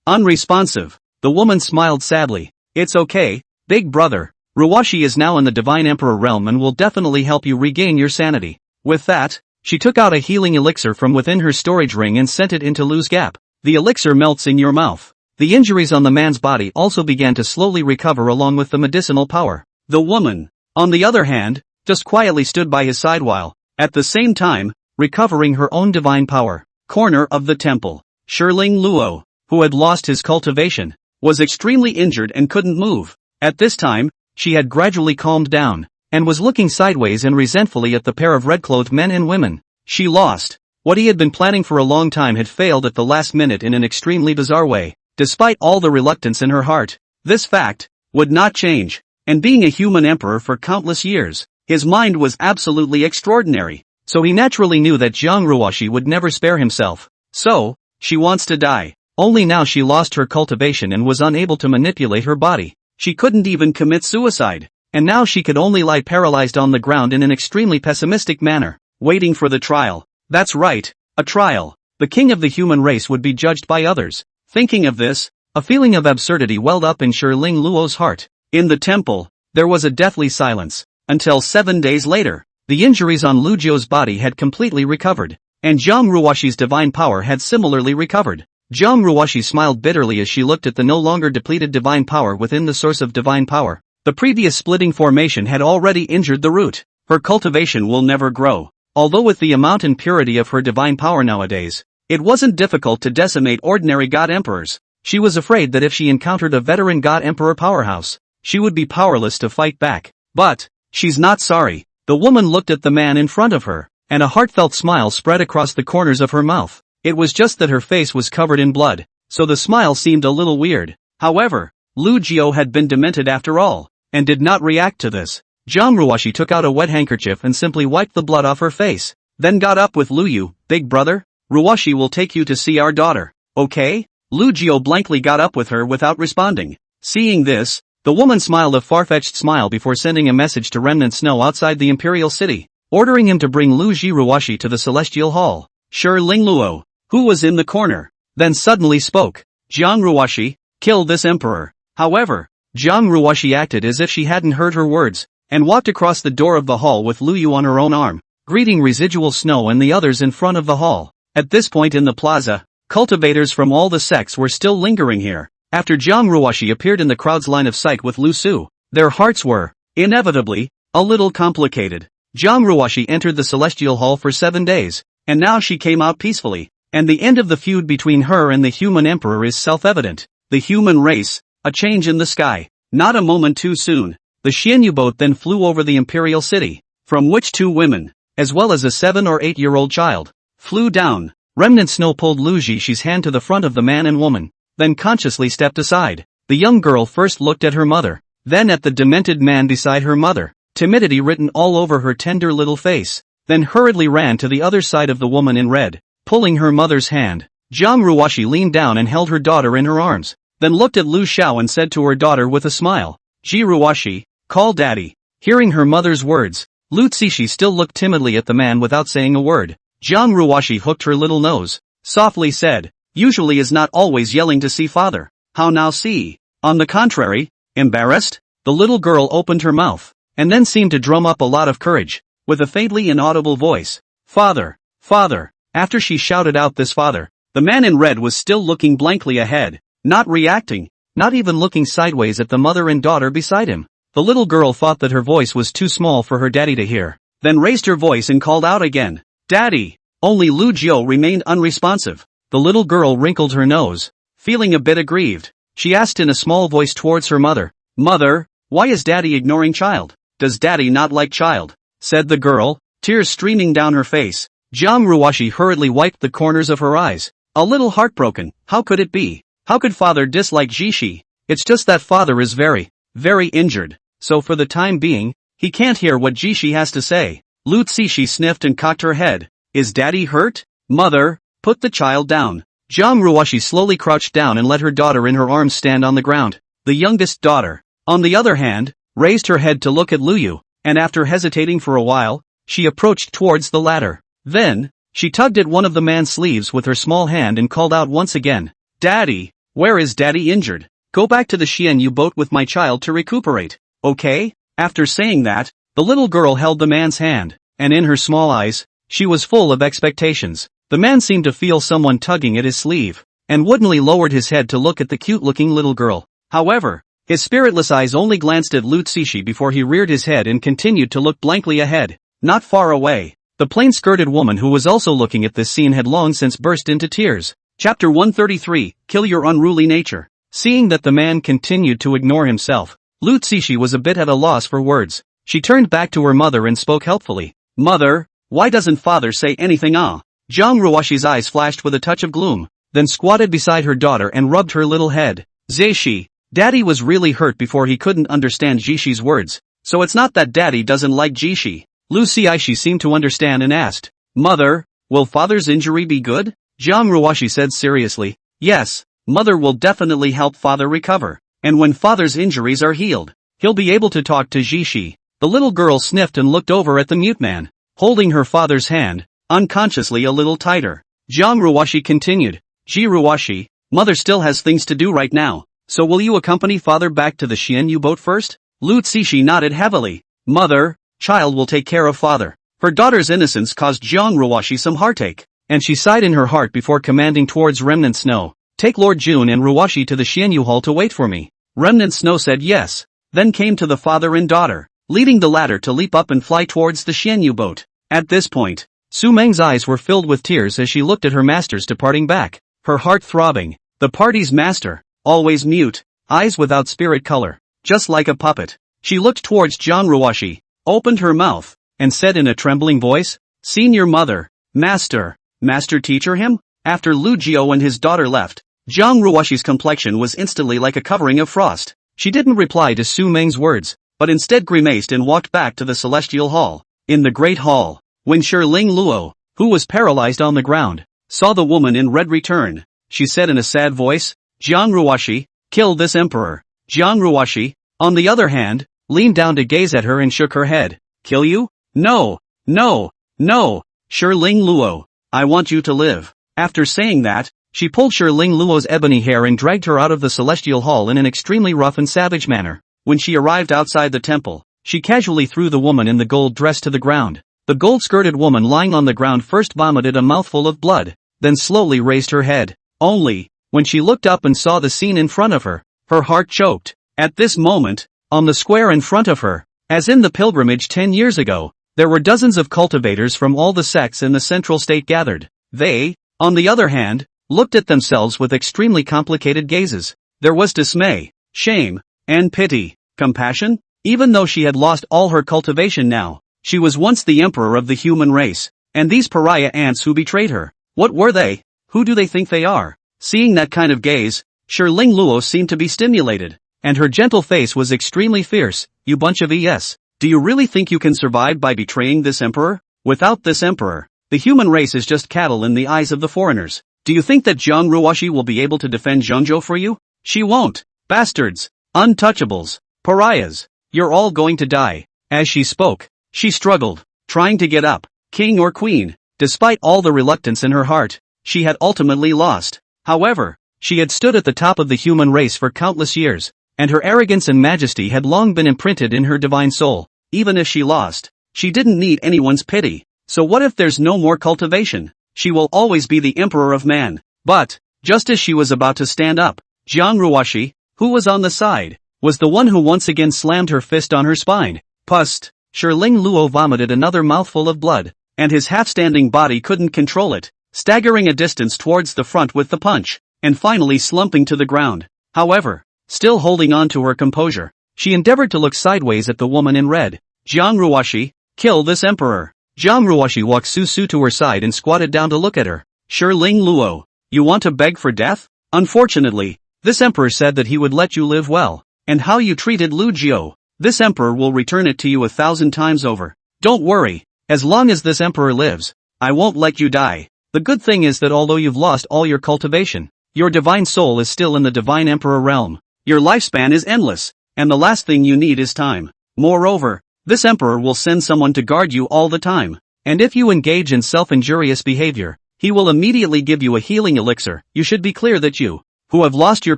Unresponsive. The woman smiled sadly. It's okay, big brother. Ruwashi is now in the Divine Emperor realm and will definitely help you regain your sanity. With that, She took out a healing elixir from within her storage ring and sent it into Lu's gap. The elixir melts in your mouth. The injuries on the man's body also began to slowly recover along with the medicinal power. The woman, on the other hand, just quietly stood by his side while, at the same time, recovering her own divine power. Corner of the temple. Shiling Luo, who had lost his cultivation, was extremely injured and couldn't move. At this time, she had gradually calmed down, and was looking sideways and resentfully at the pair of red-clothed men and women. She lost. What he had been planning for a long time had failed at the last minute in an extremely bizarre way. Despite all the reluctance in her heart, this fact would not change, and being a human emperor for countless years, his mind was absolutely extraordinary, so he naturally knew that Jiang Ruoshi would never spare himself. So, she wants to die. Only now she lost her cultivation and was unable to manipulate her body. She couldn't even commit suicide, and now she could only lie paralyzed on the ground in an extremely pessimistic manner, waiting for the trial. That's right, a trial. The king of the human race would be judged by others. Thinking of this, a feeling of absurdity welled up in Shiling Luo's heart. In the temple, there was a deathly silence, until 7 days later. The injuries on Lu Jiu's body had completely recovered, and Jiang Ruoshi's divine power had similarly recovered. Jiang Ruoshi smiled bitterly as she looked at the no longer depleted divine power within the source of divine power. The previous splitting formation had already injured the root. Her cultivation will never grow. Although with the amount and purity of her divine power nowadays, it wasn't difficult to decimate ordinary god emperors. She was afraid that if she encountered a veteran god emperor powerhouse, she would be powerless to fight back. But, she's not sorry. The woman looked at the man in front of her, and a heartfelt smile spread across the corners of her mouth. It was just that her face was covered in blood, so the smile seemed a little weird. However, Lu Jiu had been demented after all, and did not react to this. Jiang Ruoshi took out a wet handkerchief and simply wiped the blood off her face, then got up with Lu Yu. Big brother, Ruoshi will take you to see our daughter, okay? Lu Jiu blankly got up with her without responding. Seeing this, the woman smiled a far-fetched smile before sending a message to Remnant Snow outside the imperial city, ordering him to bring Lu Ji Ruoshi to the celestial hall. Shiling Luo, who was in the corner, then suddenly spoke. Jiang Ruoshi, kill this emperor. However, Jiang Ruoshi acted as if she hadn't heard her words, and walked across the door of the hall with Lu Yu on her own arm, greeting Residual Snow and the others in front of the hall. At this point in the plaza, cultivators from all the sects were still lingering here. After Jiang Ruoshi appeared in the crowd's line of sight with Lu Su, their hearts were, inevitably, a little complicated. Jiang Ruoshi entered the celestial hall for 7 days, and now she came out peacefully, and the end of the feud between her and the human emperor is self-evident. The human race, a change in the sky. Not a moment too soon, the Xianyu boat then flew over the imperial city, from which 2 women, as well as a 7 or 8-year-old child, flew down. Remnant Snow pulled Lu Jishi's hand to the front of the man and woman, then consciously stepped aside. The young girl first looked at her mother, then at the demented man beside her mother, timidity written all over her tender little face, then hurriedly ran to the other side of the woman in red, pulling her mother's hand. Jiang Ruoshi leaned down and held her daughter in her arms, then looked at Lu Xiao and said to her daughter with a smile, Ji Ruoshi, call daddy. Hearing her mother's words, Lu Zishi still looked timidly at the man without saying a word. Jiang Ruoshi hooked her little nose, softly said, usually is not always yelling to see father. How now see? On the contrary, embarrassed? The little girl opened her mouth, and then seemed to drum up a lot of courage, with a faintly inaudible voice. Father, father. After she shouted out this father, the man in red was still looking blankly ahead, not reacting, not even looking sideways at the mother and daughter beside him. The little girl thought that her voice was too small for her daddy to hear, then raised her voice and called out again, Daddy! Only Lu Jiu remained unresponsive. The little girl wrinkled her nose, feeling a bit aggrieved. She asked in a small voice towards her mother, Mother, why is daddy ignoring child? Does daddy not like child? Said the girl, tears streaming down her face. Jiang Ruoshi hurriedly wiped the corners of her eyes, a little heartbroken. How could it be? How could father dislike Jishi? It's just that father is very, very injured, so for the time being, he can't hear what Jishi has to say. Lu Zishi sniffed and cocked her head. Is daddy hurt? Mother, put the child down. Jiang Ruoshi slowly crouched down and let her daughter in her arms stand on the ground. The youngest daughter, on the other hand, raised her head to look at Lu Yu, and after hesitating for a while, she approached towards the latter. Then, she tugged at one of the man's sleeves with her small hand and called out once again, Daddy, where is daddy injured? Go back to the Xianyu boat with my child to recuperate, okay? After saying that, the little girl held the man's hand, and in her small eyes, She was full of expectations. The man seemed to feel someone tugging at his sleeve, and woodenly lowered his head to look at the cute-looking little girl. However, his spiritless eyes only glanced at Lu Zishi before he reared his head and continued to look blankly ahead. Not far away, the plain-skirted woman who was also looking at this scene had long since burst into tears. Chapter 133, Kill Your Unruly Nature. Seeing that the man continued to ignore himself, Lu Zishi was a bit at a loss for words. She turned back to her mother and spoke helpfully. Mother, why doesn't father say anything? Jiang Ruoshi's eyes flashed with a touch of gloom, then squatted beside her daughter and rubbed her little head. Zishi, Daddy was really hurt before he couldn't understand Jishi's words, so it's not that Daddy doesn't like Jishi. Lu Zishi seemed to understand and asked, Mother, will father's injury be good? Jiang Ruoshi said seriously, yes, Mother will definitely help father recover, and when father's injuries are healed, he'll be able to talk to Jishi. The little girl sniffed and looked over at the mute man, holding her father's hand, unconsciously a little tighter. Jiang Ruoshi continued, Ji Ruoshi, Mother still has things to do right now, so will you accompany father back to the Xianyu boat first? Lu Zishi nodded heavily. Mother, child will take care of father. Her daughter's innocence caused Jiang Ruoshi some heartache, and she sighed in her heart before commanding towards Remnant Snow, take Lord Jun and Ruoshi to the Xianyu hall to wait for me. Remnant Snow said yes, then came to the father and daughter, leading the latter to leap up and fly towards the Xianyu boat. At this point, Su Meng's eyes were filled with tears as she looked at her masters departing back, her heart throbbing. The party's master, always mute, eyes without spirit color, just like a puppet. She looked towards Jiang Ruoshi, opened her mouth, and said in a trembling voice, Senior mother, master teacher him? After Lu Jiao and his daughter left, Jiang Ruoshi's complexion was instantly like a covering of frost. She didn't reply to Su Meng's words, but instead grimaced and walked back to the celestial hall. In the great hall, when Shiling Luo, who was paralyzed on the ground, saw the woman in red return, she said in a sad voice, Jiang Ruoshi, kill this emperor. Jiang Ruoshi, on the other hand, leaned down to gaze at her and shook her head. Kill you? No, no, no, Shiling Luo, I want you to live. After saying that, she pulled Shiling Luo's ebony hair and dragged her out of the celestial hall in an extremely rough and savage manner. When she arrived outside the temple, she casually threw the woman in the gold dress to the ground. The gold-skirted woman lying on the ground first vomited a mouthful of blood, then slowly raised her head. Only, when she looked up and saw the scene in front of her, her heart choked. At this moment, on the square in front of her, as in the pilgrimage 10 years ago, there were dozens of cultivators from all the sects in the central state gathered. They, on the other hand, looked at themselves with extremely complicated gazes. There was dismay, shame, and pity. Compassion? Even though she had lost all her cultivation now, she was once the emperor of the human race, and these pariah ants who betrayed her, what were they? Who do they think they are? Seeing that kind of gaze, Shiling Luo seemed to be stimulated, and her gentle face was extremely fierce. You bunch of ES. Do you really think you can survive by betraying this emperor? Without this emperor, the human race is just cattle in the eyes of the foreigners. Do you think that Jiang Ruoshi will be able to defend Zhengzhou for you? She won't. Bastards. Untouchables. Pariahs. You're all going to die. As she spoke, she struggled, trying to get up. King or queen, despite all the reluctance in her heart, she had ultimately lost. However, she had stood at the top of the human race for countless years, and her arrogance and majesty had long been imprinted in her divine soul. Even if she lost, she didn't need anyone's pity. So what if there's no more cultivation? She will always be the emperor of man. But, just as she was about to stand up, Jiang Ruoshi, who was on the side, was the one who once again slammed her fist on her spine. Pust! Shiling Luo vomited another mouthful of blood, and his half-standing body couldn't control it, staggering a distance towards the front with the punch, and finally slumping to the ground. However, still holding on to her composure, she endeavored to look sideways at the woman in red. Jiang Ruoshi, kill this emperor. Jiang Ruoshi walked Su to her side and squatted down to look at her. Shiling Luo, you want to beg for death? Unfortunately, this emperor said that he would let you live well, and how you treated Lu Jiao, this emperor will return it to you 1,000 times over. Don't worry, as long as this emperor lives, I won't let you die. The good thing is that although you've lost all your cultivation, your divine soul is still in the divine emperor realm. Your lifespan is endless, and the last thing you need is time. Moreover, this emperor will send someone to guard you all the time, and if you engage in self-injurious behavior, he will immediately give you a healing elixir. You should be clear that you, who have lost your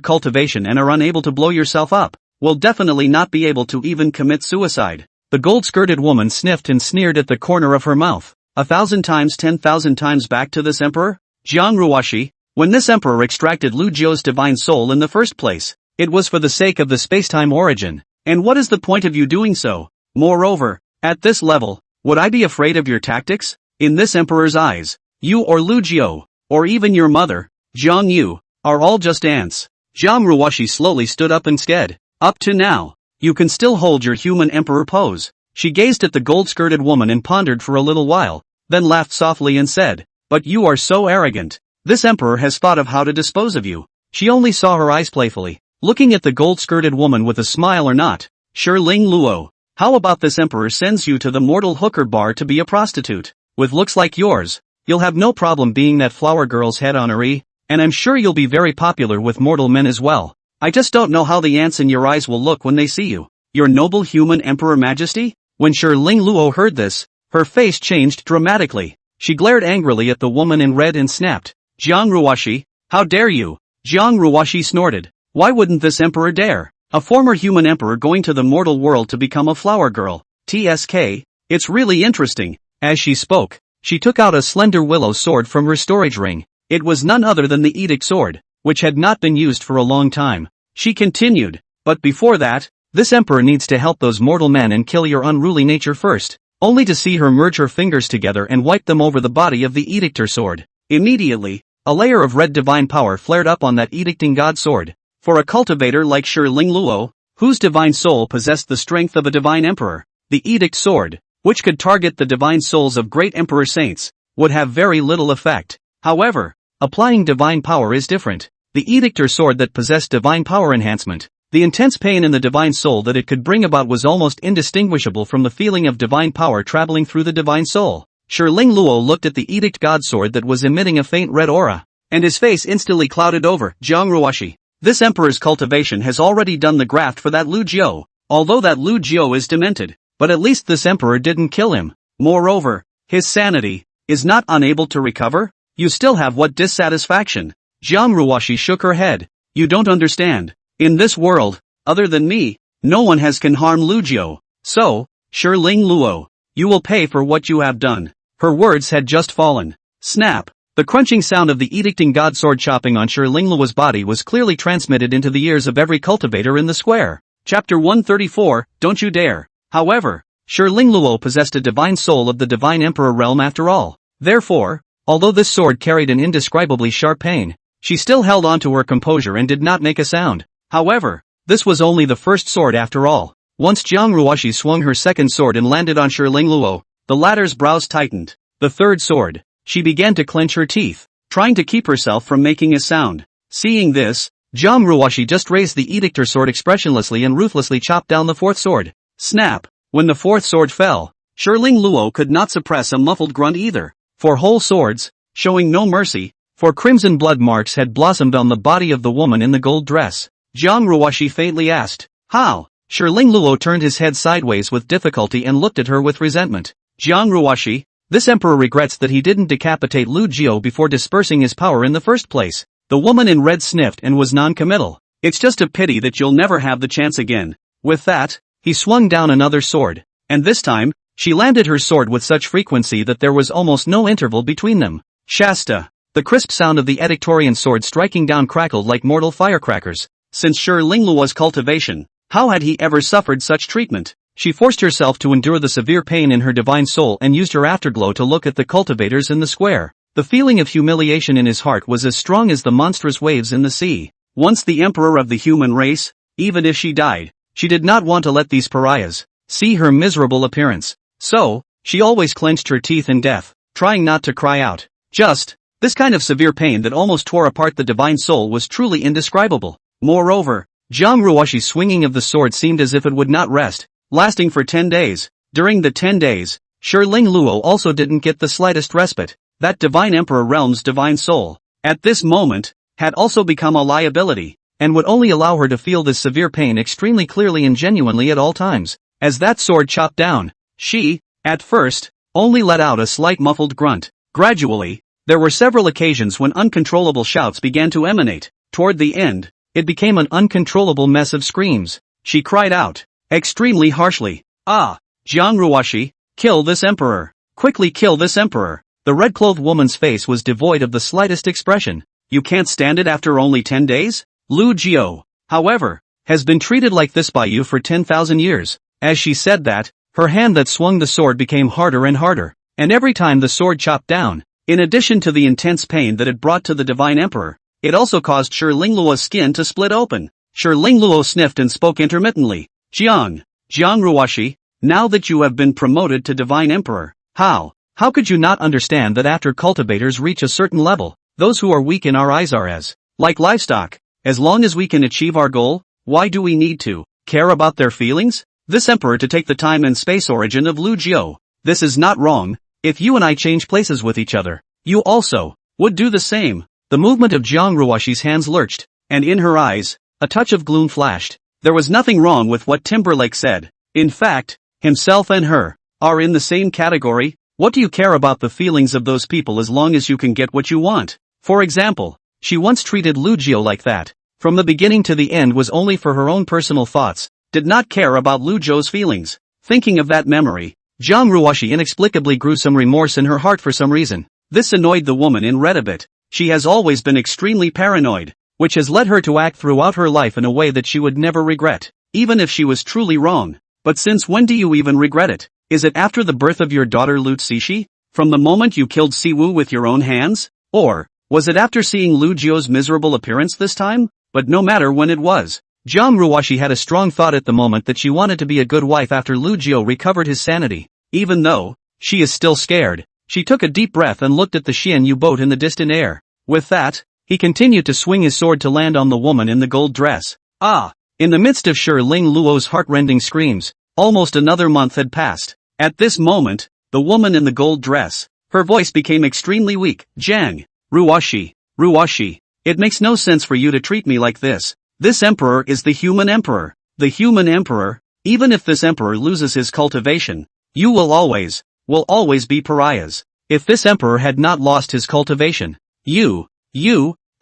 cultivation and are unable to blow yourself up, will definitely not be able to even commit suicide. The gold-skirted woman sniffed and sneered at the corner of her mouth. 1,000 times 10,000 times back to this emperor? Jiang Ruoshi, when this emperor extracted Lu Jiu's divine soul in the first place, it was for the sake of the spacetime origin. And what is the point of you doing so? Moreover, at this level, would I be afraid of your tactics? In this emperor's eyes, you or Lu Jiu, or even your mother, Jiang Yu, are all just ants. Jiang Ruoshi slowly stood up instead. Up to now, you can still hold your human emperor pose. She gazed at the gold-skirted woman and pondered for a little while, then laughed softly and said, "But you are so arrogant. This emperor has thought of how to dispose of you." She only saw her eyes playfully, looking at the gold-skirted woman with a smile or not. "Sure Ling Luo, how about this emperor sends you to the mortal hooker bar to be a prostitute? With looks like yours, you'll have no problem being that flower girl's head honoree, and I'm sure you'll be very popular with mortal men as well. I just don't know how the ants in your eyes will look when they see you, your noble human emperor majesty." When Shi Ling Luo heard this, her face changed dramatically. She glared angrily at the woman in red and snapped, "Jiang Ruoshi, how dare you?" Jiang Ruoshi snorted. Why wouldn't this emperor dare? A former human emperor going to the mortal world to become a flower girl. TSK, it's really interesting. As she spoke, she took out a slender willow sword from her storage ring. It was none other than the Edict sword, which had not been used for a long time. She continued, "But before that, this emperor needs to help those mortal men and kill your unruly nature first," only to see her merge her fingers together and wipe them over the body of the Edictor sword. Immediately, a layer of red divine power flared up on that Edicting God sword. For a cultivator like Shi Ling Luo, whose divine soul possessed the strength of a divine emperor, the Edict sword, which could target the divine souls of great emperor saints, would have very little effect. However, applying divine power is different. The Edictor sword that possessed divine power enhancement, the intense pain in the divine soul that it could bring about was almost indistinguishable from the feeling of divine power traveling through the divine soul. Shi Ling Luo looked at the Edict God sword that was emitting a faint red aura, and his face instantly clouded over. "Jiang Ruoshi, this emperor's cultivation has already done the graft for that Lu Jiu, although that Lu Jiu is demented, but at least this emperor didn't kill him. Moreover, his sanity is not unable to recover. You still have what dissatisfaction?" Jiang Ruoshi shook her head. "You don't understand. In this world, other than me, no one has can harm Lu Jiu. So, Shi Ling Luo, you will pay for what you have done." Her words had just fallen. Snap! The crunching sound of the Edicting God sword chopping on Shi Ling Luo's body was clearly transmitted into the ears of every cultivator in the square. Chapter 134, Don't You Dare. However, Shi Ling Luo possessed a divine soul of the divine emperor realm after all. Therefore, although this sword carried an indescribably sharp pain, she still held on to her composure and did not make a sound. However, this was only the first sword after all. Once Jiang Ruoshi swung her second sword and landed on Shi Ling Luo, the latter's brows tightened. The third sword, she began to clench her teeth, trying to keep herself from making a sound. Seeing this, Jiang Ruoshi just raised the Edictor sword expressionlessly and ruthlessly chopped down the fourth sword. Snap! When the fourth sword fell, Shi Ling Luo could not suppress a muffled grunt either. For whole swords, showing no mercy, for crimson blood marks had blossomed on the body of the woman in the gold dress. Jiang Ruoshi faintly asked, "How?" Shi Ling Luo turned his head sideways with difficulty and looked at her with resentment. "Jiang Ruoshi, this emperor regrets that he didn't decapitate Lu Jiu before dispersing his power in the first place." The woman in red sniffed and was non-committal. "It's just a pity that you'll never have the chance again." With that, he swung down another sword, and this time, she landed her sword with such frequency that there was almost no interval between them. Shasta! The crisp sound of the Edictorian sword striking down crackled like mortal firecrackers. Since Shi Ling Luo's cultivation, how had he ever suffered such treatment? She forced herself to endure the severe pain in her divine soul and used her afterglow to look at the cultivators in the square. The feeling of humiliation in his heart was as strong as the monstrous waves in the sea. Once the emperor of the human race, even if she died, she did not want to let these pariahs see her miserable appearance. So, she always clenched her teeth in death, trying not to cry out. This kind of severe pain that almost tore apart the divine soul was truly indescribable. Moreover, Jiang Ruoshi's swinging of the sword seemed as if it would not rest, lasting for 10 days. During the 10 days, Shi Ling Luo also didn't get the slightest respite. That divine emperor realm's divine soul, at this moment, had also become a liability, and would only allow her to feel this severe pain extremely clearly and genuinely at all times. As that sword chopped down, she, at first, only let out a slight muffled grunt. Gradually, there were several occasions when uncontrollable shouts began to emanate. Toward the end, it became an uncontrollable mess of screams. She cried out, extremely harshly, "Ah, Jiang Ruoshi, kill this emperor." Quickly kill this emperor. The red-clothed woman's face was devoid of the slightest expression. You can't stand it after only 10 days? Lu Jiao, however, has been treated like this by you for 10,000 years. As she said that, her hand that swung the sword became harder and harder, and every time the sword chopped down, in addition to the intense pain that it brought to the divine emperor, it also caused Shi Lingluo's skin to split open. Shi Lingluo sniffed and spoke intermittently. Jiang Ruoshi, now that you have been promoted to divine emperor, how could you not understand that after cultivators reach a certain level, those who are weak in our eyes are as, like livestock, as long as we can achieve our goal, why do we need to care about their feelings? This emperor to take the time and space origin of Lu Jiao. This is not wrong. If you and I change places with each other, you also would do the same. The movement of Jiang Ruoshi's hands lurched, and in her eyes, a touch of gloom flashed. There was nothing wrong with what Timberlake said. In fact, himself and her are in the same category. What do you care about the feelings of those people as long as you can get what you want? For example, she once treated Lu Jiao like that. From the beginning to the end was only for her own personal thoughts, did not care about Lu Jiao's feelings. Thinking of that memory, Jiang Ruoshi inexplicably grew some remorse in her heart for some reason. This annoyed the woman in red a bit. She has always been extremely paranoid, which has led her to act throughout her life in a way that she would never regret, even if she was truly wrong. But since when do you even regret it? Is it after the birth of your daughter Lu Zishi? From the moment you killed Siwu with your own hands? Or was it after seeing Lu Jiao's miserable appearance this time? But no matter when it was, Jiang Ruoshi had a strong thought at the moment that she wanted to be a good wife after Lu Jiao recovered his sanity. Even though she is still scared, she took a deep breath and looked at the Xian Yu boat in the distant air. With that, he continued to swing his sword to land on the woman in the gold dress. In the midst of Shi Lingluo's heart-rending screams, almost another month had passed. At this moment, the woman in the gold dress, her voice became extremely weak. Jiang Ruoshi, it makes no sense for you to treat me like this. This emperor is the human emperor. The human emperor, even if this emperor loses his cultivation, you will always be pariahs. If this emperor had not lost his cultivation, you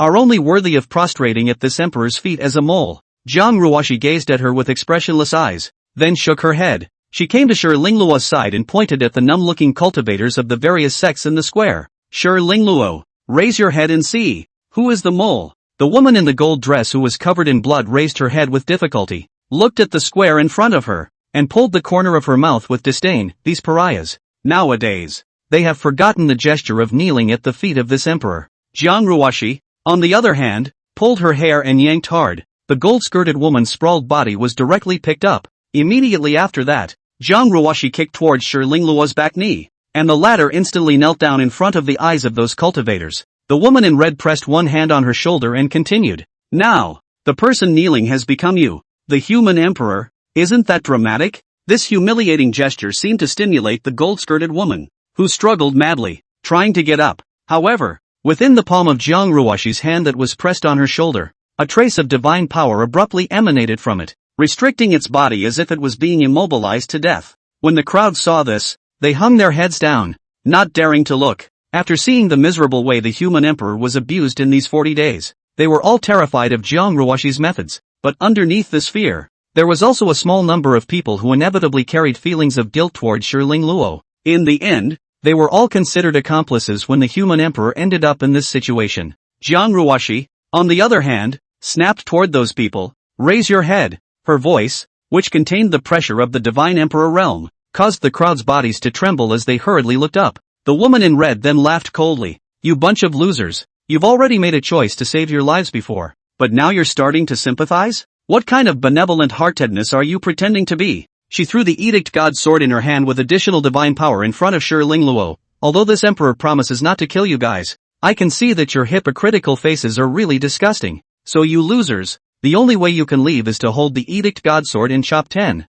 are only worthy of prostrating at this emperor's feet as a mole. Jiang Ruoshi gazed at her with expressionless eyes, then shook her head. She came to Shi Lingluo's side and pointed at the numb-looking cultivators of the various sects in the square. Shi Lingluo, raise your head and see. Who is the mole? The woman in the gold dress who was covered in blood raised her head with difficulty, looked at the square in front of her, and pulled the corner of her mouth with disdain. These pariahs, nowadays, they have forgotten the gesture of kneeling at the feet of this emperor. Jiang Ruoshi, on the other hand, pulled her hair and yanked hard. The gold-skirted woman's sprawled body was directly picked up. Immediately after that, Jiang Ruoshi kicked towards Shi Lingluo's back knee, and the latter instantly knelt down in front of the eyes of those cultivators. The woman in red pressed one hand on her shoulder and continued. Now, the person kneeling has become you, the human emperor. Isn't that dramatic? This humiliating gesture seemed to stimulate the gold-skirted woman, who struggled madly, trying to get up. However, within the palm of Jiang Ruoshi's hand that was pressed on her shoulder, a trace of divine power abruptly emanated from it, restricting its body as if it was being immobilized to death. When the crowd saw this, they hung their heads down, not daring to look. After seeing the miserable way the human emperor was abused in these 40 days, they were all terrified of Jiang Ruoshi's methods. But underneath this fear, there was also a small number of people who inevitably carried feelings of guilt towards Shi Lingluo. In the end, they were all considered accomplices when the human emperor ended up in this situation. Jiang Ruoshi, on the other hand, snapped toward those people. Raise your head. Her voice, which contained the pressure of the divine emperor realm, caused the crowd's bodies to tremble as they hurriedly looked up. The woman in red then laughed coldly. You bunch of losers. You've already made a choice to save your lives before, but now you're starting to sympathize? What kind of benevolent heartedness are you pretending to be? She threw the Edict God sword in her hand with additional divine power in front of Shi Lingluo. Although this emperor promises not to kill you guys, I can see that your hypocritical faces are really disgusting. So you losers, the only way you can leave is to hold the Edict God sword and chop 10,000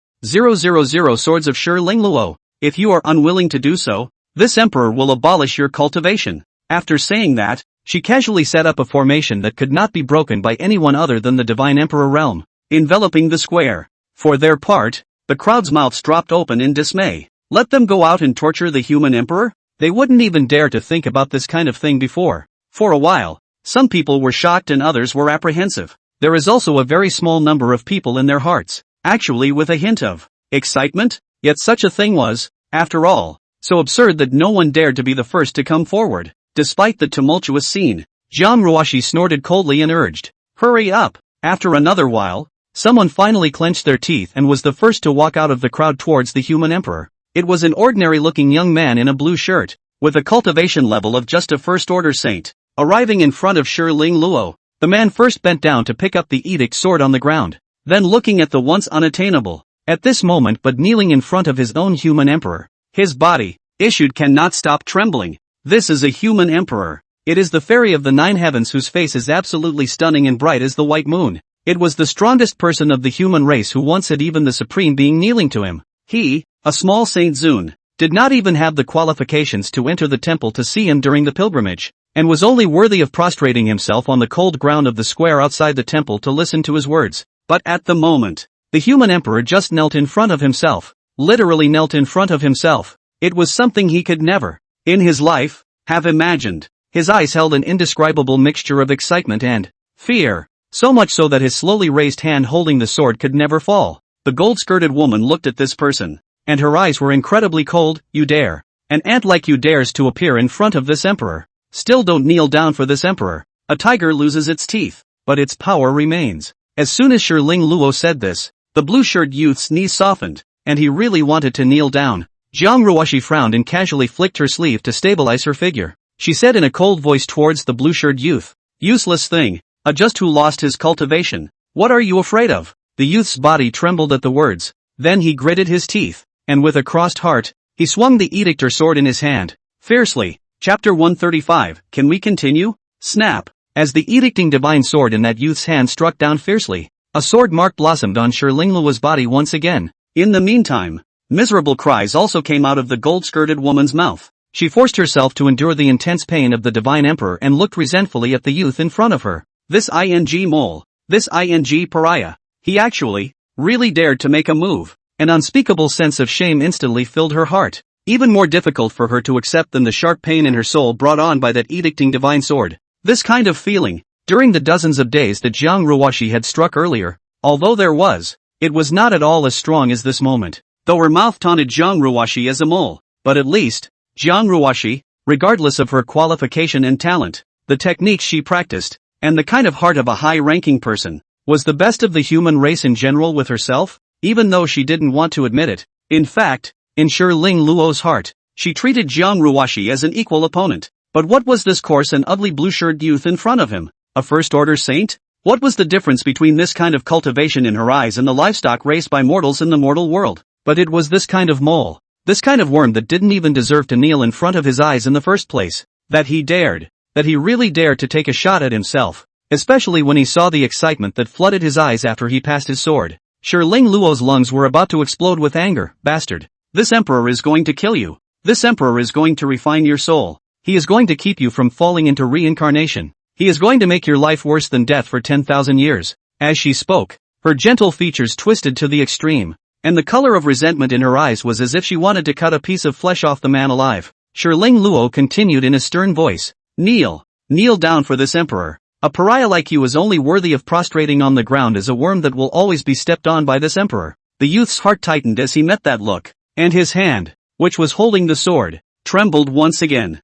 swords of Shi Lingluo. If you are unwilling to do so, this emperor will abolish your cultivation. After saying that, she casually set up a formation that could not be broken by anyone other than the divine emperor realm, enveloping the square. For their part, the crowd's mouths dropped open in dismay. Let them go out and torture the human emperor? They wouldn't even dare to think about this kind of thing before. For a while, some people were shocked and others were apprehensive. There is also a very small number of people in their hearts, actually with a hint of excitement, yet such a thing was, after all, so absurd that no one dared to be the first to come forward. Despite the tumultuous scene, Jiang Ruoshi snorted coldly and urged, "Hurry up!" After another while, someone finally clenched their teeth and was the first to walk out of the crowd towards the human emperor. It was an ordinary-looking young man in a blue shirt, with a cultivation level of just a first-order saint. Arriving in front of Shi Ling Luo, the man first bent down to pick up the edict sword on the ground, then looking at the once unattainable, at this moment but kneeling in front of his own human emperor. His body, issued cannot stop trembling. This is a human emperor. It is the fairy of the nine heavens whose face is absolutely stunning and bright as the white moon. It was the strongest person of the human race who once had even the supreme being kneeling to him. He, a small Saint Zun, did not even have the qualifications to enter the temple to see him during the pilgrimage, and was only worthy of prostrating himself on the cold ground of the square outside the temple to listen to his words. But at the moment, the human emperor just knelt in front of himself, literally knelt in front of himself. It was something he could never, in his life, have imagined. His eyes held an indescribable mixture of excitement and fear, so much so that his slowly raised hand holding the sword could never fall. The gold-skirted woman looked at this person, and her eyes were incredibly cold. "You dare? An ant like you dares to appear in front of this emperor? Still don't kneel down for this emperor. A tiger loses its teeth, but its power remains." As soon as Shi Ling Luo said this, the blue-shirt youth's knees softened, and he really wanted to kneel down. Jiang Ruoshi frowned and casually flicked her sleeve to stabilize her figure. She said in a cold voice towards the blue-shirt youth, "Useless thing, a just who lost his cultivation. What are you afraid of?" The youth's body trembled at the words. Then he gritted his teeth, and with a crossed heart, he swung the edictor sword in his hand, fiercely. Chapter 135, Can we continue? Snap. As the edicting divine sword in that youth's hand struck down fiercely, a sword mark blossomed on Shi Ling Luo's body once again. In the meantime, miserable cries also came out of the gold-skirted woman's mouth. She forced herself to endure the intense pain of the divine emperor and looked resentfully at the youth in front of her. This ing mole, this ing pariah, he actually, really dared to make a move. An unspeakable sense of shame instantly filled her heart, even more difficult for her to accept than the sharp pain in her soul brought on by that edicting divine sword. This kind of feeling, during the dozens of days that Jiang Ruoshi had struck earlier, although it was not at all as strong as this moment. Though her mouth taunted Jiang Ruoshi as a mole, but at least, Jiang Ruoshi, regardless of her qualification and talent, the techniques she practiced, and the kind of heart of a high-ranking person, was the best of the human race in general with herself, even though she didn't want to admit it. In fact, in Shi Ling Luo's heart, she treated Jiang Ruoshi as an equal opponent. But what was this coarse and ugly blue-shirted youth in front of him? A first-order saint? What was the difference between this kind of cultivation in her eyes and the livestock raised by mortals in the mortal world? But it was this kind of mole, this kind of worm that didn't even deserve to kneel in front of his eyes in the first place, that he really dared to take a shot at himself, especially when he saw the excitement that flooded his eyes after he passed his sword. Shi Ling Luo's lungs were about to explode with anger. "Bastard. This emperor is going to kill you. This emperor is going to refine your soul. He is going to keep you from falling into reincarnation. He is going to make your life worse than death for 10,000 years. As she spoke, her gentle features twisted to the extreme, and the color of resentment in her eyes was as if she wanted to cut a piece of flesh off the man alive. Shi Ling Luo continued in a stern voice, "Kneel down for this emperor. A pariah like you is only worthy of prostrating on the ground as a worm that will always be stepped on by this emperor." The youth's heart tightened as he met that look, and his hand, which was holding the sword, trembled once again.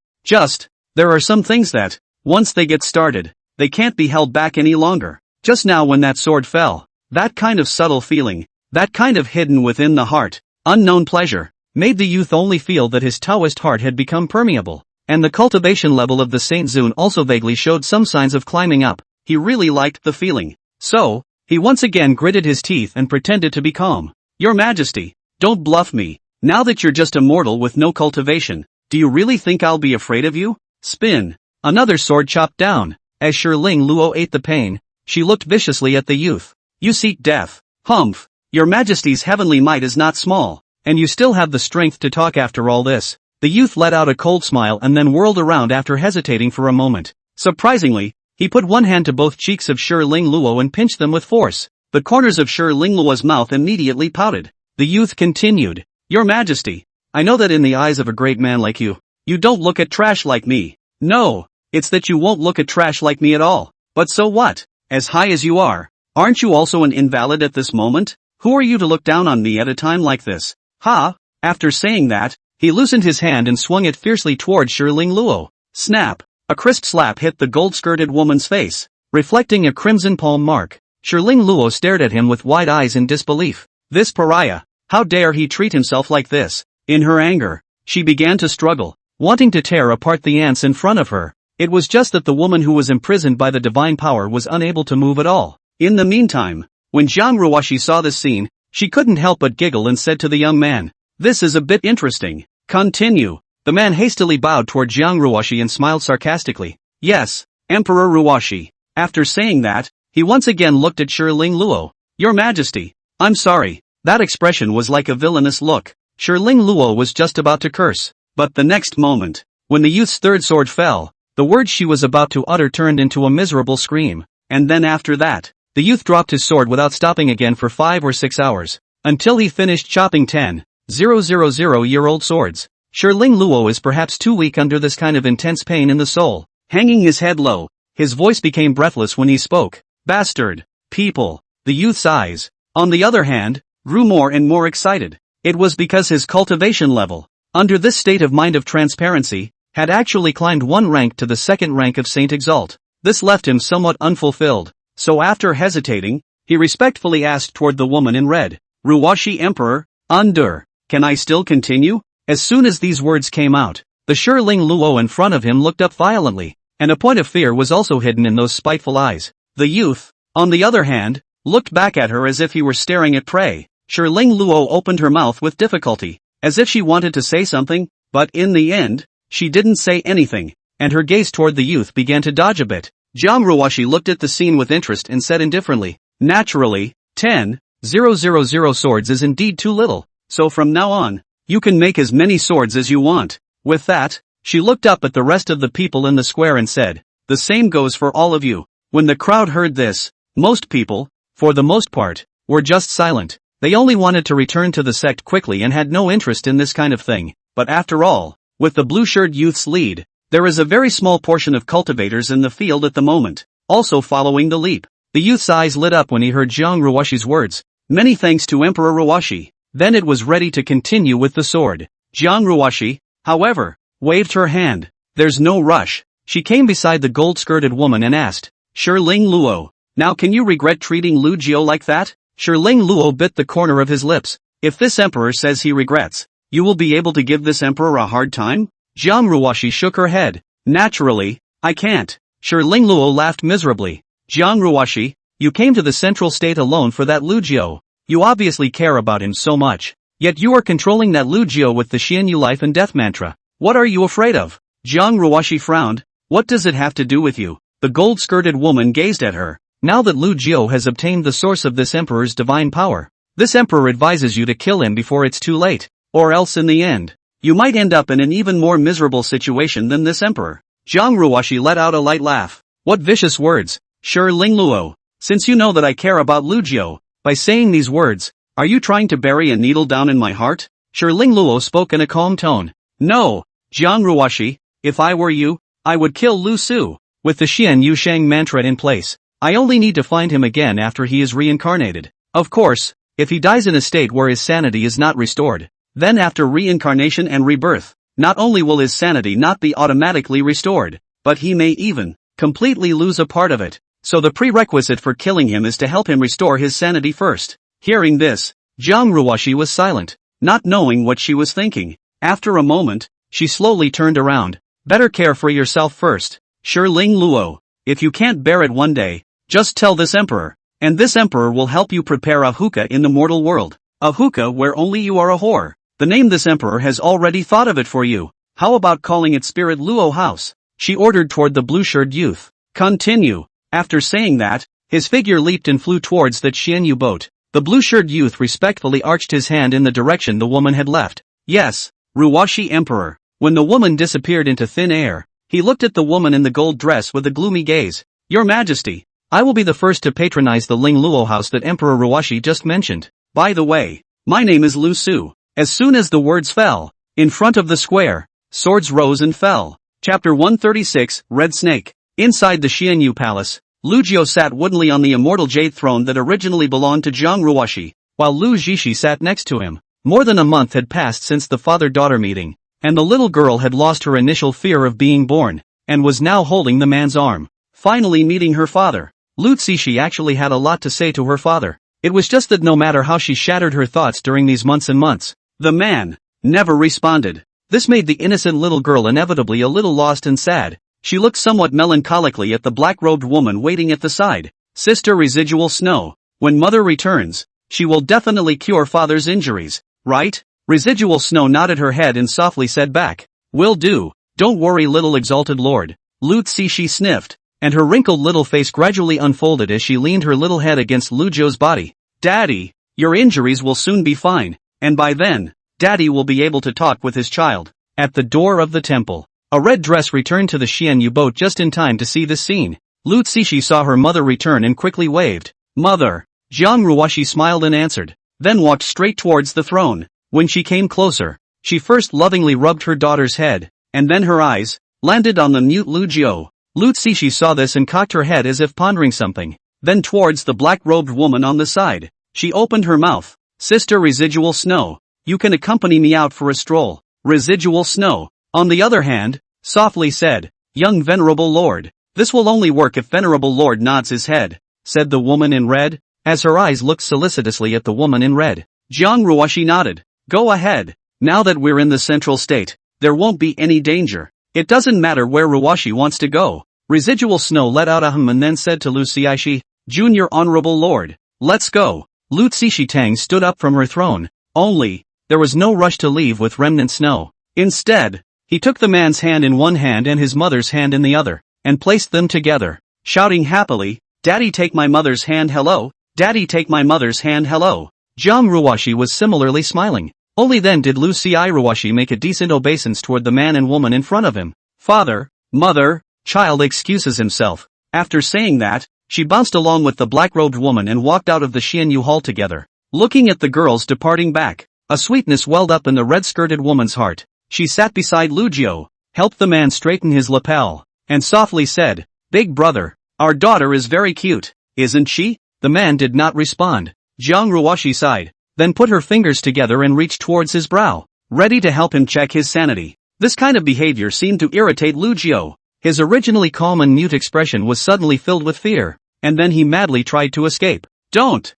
There are some things that, once they get started, they can't be held back any longer. Just now when that sword fell, that kind of subtle feeling, that kind of hidden within the heart, unknown pleasure, made the youth only feel that his Taoist heart had become permeable, and the cultivation level of the Saint Zun also vaguely showed some signs of climbing up. He really liked the feeling. So, he once again gritted his teeth and pretended to be calm. "Your Majesty, don't bluff me. Now that you're just a mortal with no cultivation, do you really think I'll be afraid of you?" Spin. Another sword chopped down. As Shi Ling Luo ate the pain, she looked viciously at the youth. "You seek death. Humph. Your Majesty's heavenly might is not small, and you still have the strength to talk after all this." The youth let out a cold smile and then whirled around after hesitating for a moment. Surprisingly, he put one hand to both cheeks of Shi Ling Luo and pinched them with force. The corners of Shi Ling Luo's mouth immediately pouted. The youth continued, "Your Majesty, I know that in the eyes of a great man like you, you don't look at trash like me. No, it's that you won't look at trash like me at all. But so what? As high as you are, aren't you also an invalid at this moment? Who are you to look down on me at a time like this?" Ha! After saying that, He loosened his hand and swung it fiercely toward Shiling Luo. Snap! A crisp slap hit the gold-skirted woman's face, reflecting a crimson palm mark. Shiling Luo stared at him with wide eyes in disbelief. This pariah! How dare he treat himself like this? In her anger, she began to struggle, wanting to tear apart the ants in front of her. It was just that the woman who was imprisoned by the divine power was unable to move at all. In the meantime, when Jiang Ruoshi saw this scene, she couldn't help but giggle and said to the young man, "This is a bit interesting. Continue." The man hastily bowed toward Jiang Ruoshi and smiled sarcastically. "Yes, Emperor Ruoshi." After saying that, he once again looked at Shiling Luo. "Your Majesty, I'm sorry." That expression was like a villainous look. Shiling Luo was just about to curse. But the next moment, when the youth's third sword fell, the words she was about to utter turned into a miserable scream. And then after that, the youth dropped his sword without stopping again for 5 or 6 hours, until he finished chopping 10,000-year-old swords. Shiling Luo is perhaps too weak under this kind of intense pain in the soul. Hanging his head low, his voice became breathless when he spoke. "Bastard people." The youth's eyes, on the other hand, grew more and more excited. It was because his cultivation level, under this state of mind of transparency, had actually climbed 1 rank to the 2nd rank of Saint Exalt. This left him somewhat unfulfilled, so after hesitating, he respectfully asked toward the woman in red, "Ruoshi Emperor, Undur, can I still continue?" As soon as these words came out, the Shiling Luo in front of him looked up violently, and a point of fear was also hidden in those spiteful eyes. The youth, on the other hand, looked back at her as if he were staring at prey. Shiling Luo opened her mouth with difficulty, as if she wanted to say something, but in the end, she didn't say anything, and her gaze toward the youth began to dodge a bit. Jiang Ruoshi looked at the scene with interest and said indifferently, "Naturally, 10,000 swords is indeed too little, so from now on, you can make as many swords as you want." With that, she looked up at the rest of the people in the square and said, "The same goes for all of you." When the crowd heard this, most people, for the most part, were just silent. They only wanted to return to the sect quickly and had no interest in this kind of thing. But after all, with the blue-shirt youth's lead, there is a very small portion of cultivators in the field at the moment, also following the leap. The youth's eyes lit up when he heard Jiang Ruoshi's words. "Many thanks to Emperor Ruoshi." Then it was ready to continue with the sword. Jiang Ruoshi, however, waved her hand. "There's no rush." She came beside the gold-skirted woman and asked, "Shiling Luo, now can you regret treating Lu Jiao like that?" Shiling Luo bit the corner of his lips. "If this emperor says he regrets, you will be able to give this emperor a hard time?" Jiang Ruoshi shook her head. "Naturally, I can't." Shiling Luo laughed miserably. "Jiang Ruoshi, you came to the central state alone for that Lu Jiao. You obviously care about him so much. Yet you are controlling that Lu Jiao with the Xianyu life and death mantra. What are you afraid of?" Jiang Ruoshi frowned. "What does it have to do with you?" The gold-skirted woman gazed at her. "Now that Lu Jiao has obtained the source of this emperor's divine power, this emperor advises you to kill him before it's too late, or else in the end, you might end up in an even more miserable situation than this emperor." Jiang Ruoshi let out a light laugh. "What vicious words, Shiling Luo. Since you know that I care about Lu Jiao, by saying these words, are you trying to bury a needle down in my heart?" Shiling Luo spoke in a calm tone. "No, Jiang Ruoshi, if I were you, I would kill Lu Su. With the Xian Yu Shang mantra in place, I only need to find him again after he is reincarnated. Of course, if he dies in a state where his sanity is not restored, then after reincarnation and rebirth, not only will his sanity not be automatically restored, but he may even completely lose a part of it. So the prerequisite for killing him is to help him restore his sanity first." Hearing this, Jiang Ruoshi was silent, not knowing what she was thinking. After a moment, she slowly turned around. "Better care for yourself first, Shiling Luo. If you can't bear it one day, just tell this emperor, and this emperor will help you prepare a hookah in the mortal world. A hookah where only you are a whore. The name this emperor has already thought of it for you. How about calling it Spirit Luo House?" She ordered toward the blue-shirted youth. "Continue." After saying that, his figure leaped and flew towards that Xianyu boat. The blue-shirted youth respectfully arched his hand in the direction the woman had left. "Yes, Ruoshi Emperor." When the woman disappeared into thin air, he looked at the woman in the gold dress with a gloomy gaze. "Your Majesty, I will be the first to patronize the Ling Luo house that Emperor Ruoshi just mentioned. By the way, my name is Lu Su." As soon as the words fell, in front of the square, swords rose and fell. Chapter 136, Red Snake. Inside the Xianyu Palace, Lu Jiao sat woodenly on the immortal jade throne that originally belonged to Jiang Ruoshi, while Lu Zhishi sat next to him. More than a month had passed since the father-daughter meeting, and the little girl had lost her initial fear of being born, and was now holding the man's arm. Finally meeting her father. Lu Zishi actually had a lot to say to her father. It was just that no matter how she shattered her thoughts during these months and months, the man never responded. This made the innocent little girl inevitably a little lost and sad. She looked somewhat melancholically at the black-robed woman waiting at the side. Sister Residual Snow, when mother returns, she will definitely cure father's injuries, right? Residual Snow nodded her head and softly said back, "Will do, don't worry little exalted lord." Lu Zishi sniffed, and her wrinkled little face gradually unfolded as she leaned her little head against Lu Zhou's body. "Daddy, your injuries will soon be fine, and by then, Daddy will be able to talk with his child." At the door of the temple, a red dress returned to the Xianyu boat just in time to see this scene. Lu Zishi saw her mother return and quickly waved. "Mother." Jiang Ruoshi smiled and answered, then walked straight towards the throne. When she came closer, she first lovingly rubbed her daughter's head, and then her eyes landed on the mute Lu Jiu. Lu Zishi saw this and cocked her head as if pondering something. Then towards the black-robed woman on the side, she opened her mouth. "Sister Residual Snow, you can accompany me out for a stroll." Residual Snow, on the other hand, softly said, "Young Venerable Lord, this will only work if Venerable Lord nods his head," said the woman in red, as her eyes looked solicitously at the woman in red. Jiang Ruoshi nodded. "Go ahead. Now that we're in the central state, there won't be any danger. It doesn't matter where Ruoshi wants to go." Residual Snow let out a hum and then said to Lu Zishi, "Junior Honorable Lord, let's go." Lu Zishi Tang stood up from her throne, only, there was no rush to leave with remnant snow. Instead, he took the man's hand in one hand and his mother's hand in the other, and placed them together, shouting happily, "Daddy take my mother's hand hello, Daddy take my mother's hand hello." Jiang Ruoshi was similarly smiling. Only then did Lu Ruoshi make a decent obeisance toward the man and woman in front of him. "Father, mother, child," excuses himself. After saying that, she bounced along with the black-robed woman and walked out of the Xianyu hall together. Looking at the girls departing back, a sweetness welled up in the red-skirted woman's heart. She sat beside Lu Jiu, helped the man straighten his lapel, and softly said, "Big brother, our daughter is very cute, isn't she?" The man did not respond. Jiang Ruoshi sighed, then put her fingers together and reached towards his brow, ready to help him check his sanity. This kind of behavior seemed to irritate Lu Jiu. His originally calm and mute expression was suddenly filled with fear, and then he madly tried to escape. Don't,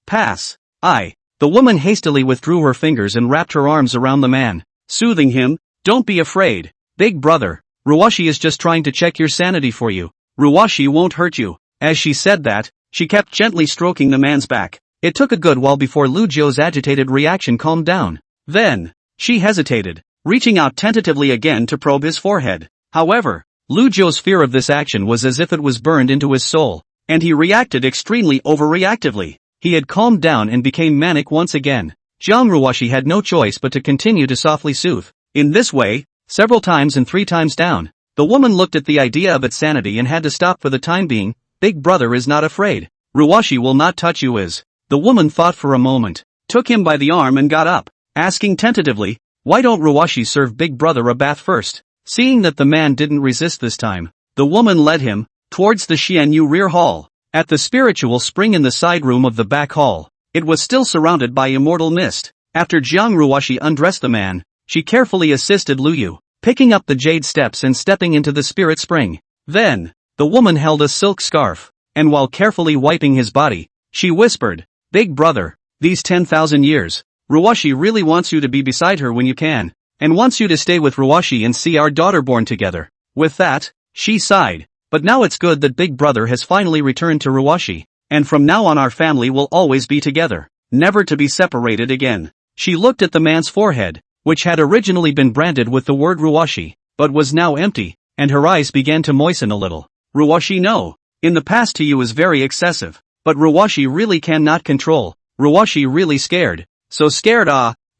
pass. The woman hastily withdrew her fingers and wrapped her arms around the man, soothing him. "Don't be afraid, big brother. Ruoshi is just trying to check your sanity for you. Ruoshi won't hurt you." As she said that, she kept gently stroking the man's back. It took a good while before Lu Jiu's agitated reaction calmed down. Then, she hesitated, reaching out tentatively again to probe his forehead. However, Lu Jiu's fear of this action was as if it was burned into his soul, and he reacted extremely overreactively. He had calmed down and became manic once again. Jiang Ruoshi had no choice but to continue to softly soothe. In this way, several times and 3 times down, the woman looked at the idea of its sanity and had to stop for the time being. "Big brother is not afraid. Ruoshi will not touch you." The woman thought for a moment, took him by the arm and got up, asking tentatively, "Why don't Ruoshi serve big brother a bath first?" Seeing that the man didn't resist this time, the woman led him towards the Xianyu rear hall. At the spiritual spring in the side room of the back hall, it was still surrounded by immortal mist. After Jiang Ruoshi undressed the man, she carefully assisted Lu Yu, picking up the jade steps and stepping into the spirit spring. Then, the woman held a silk scarf, and while carefully wiping his body, she whispered, "Big brother, these 10,000 years, Ruoshi really wants you to be beside her when you can, and wants you to stay with Ruoshi and see our daughter born together." With that, she sighed, "But now it's good that big brother has finally returned to Ruoshi, and from now on our family will always be together, never to be separated again." She looked at the man's forehead, which had originally been branded with the word Ruoshi, but was now empty, and her eyes began to moisten a little. "Ruoshi, no. In the past to you is very excessive, but Ruoshi really cannot control. Ruoshi really scared. So scared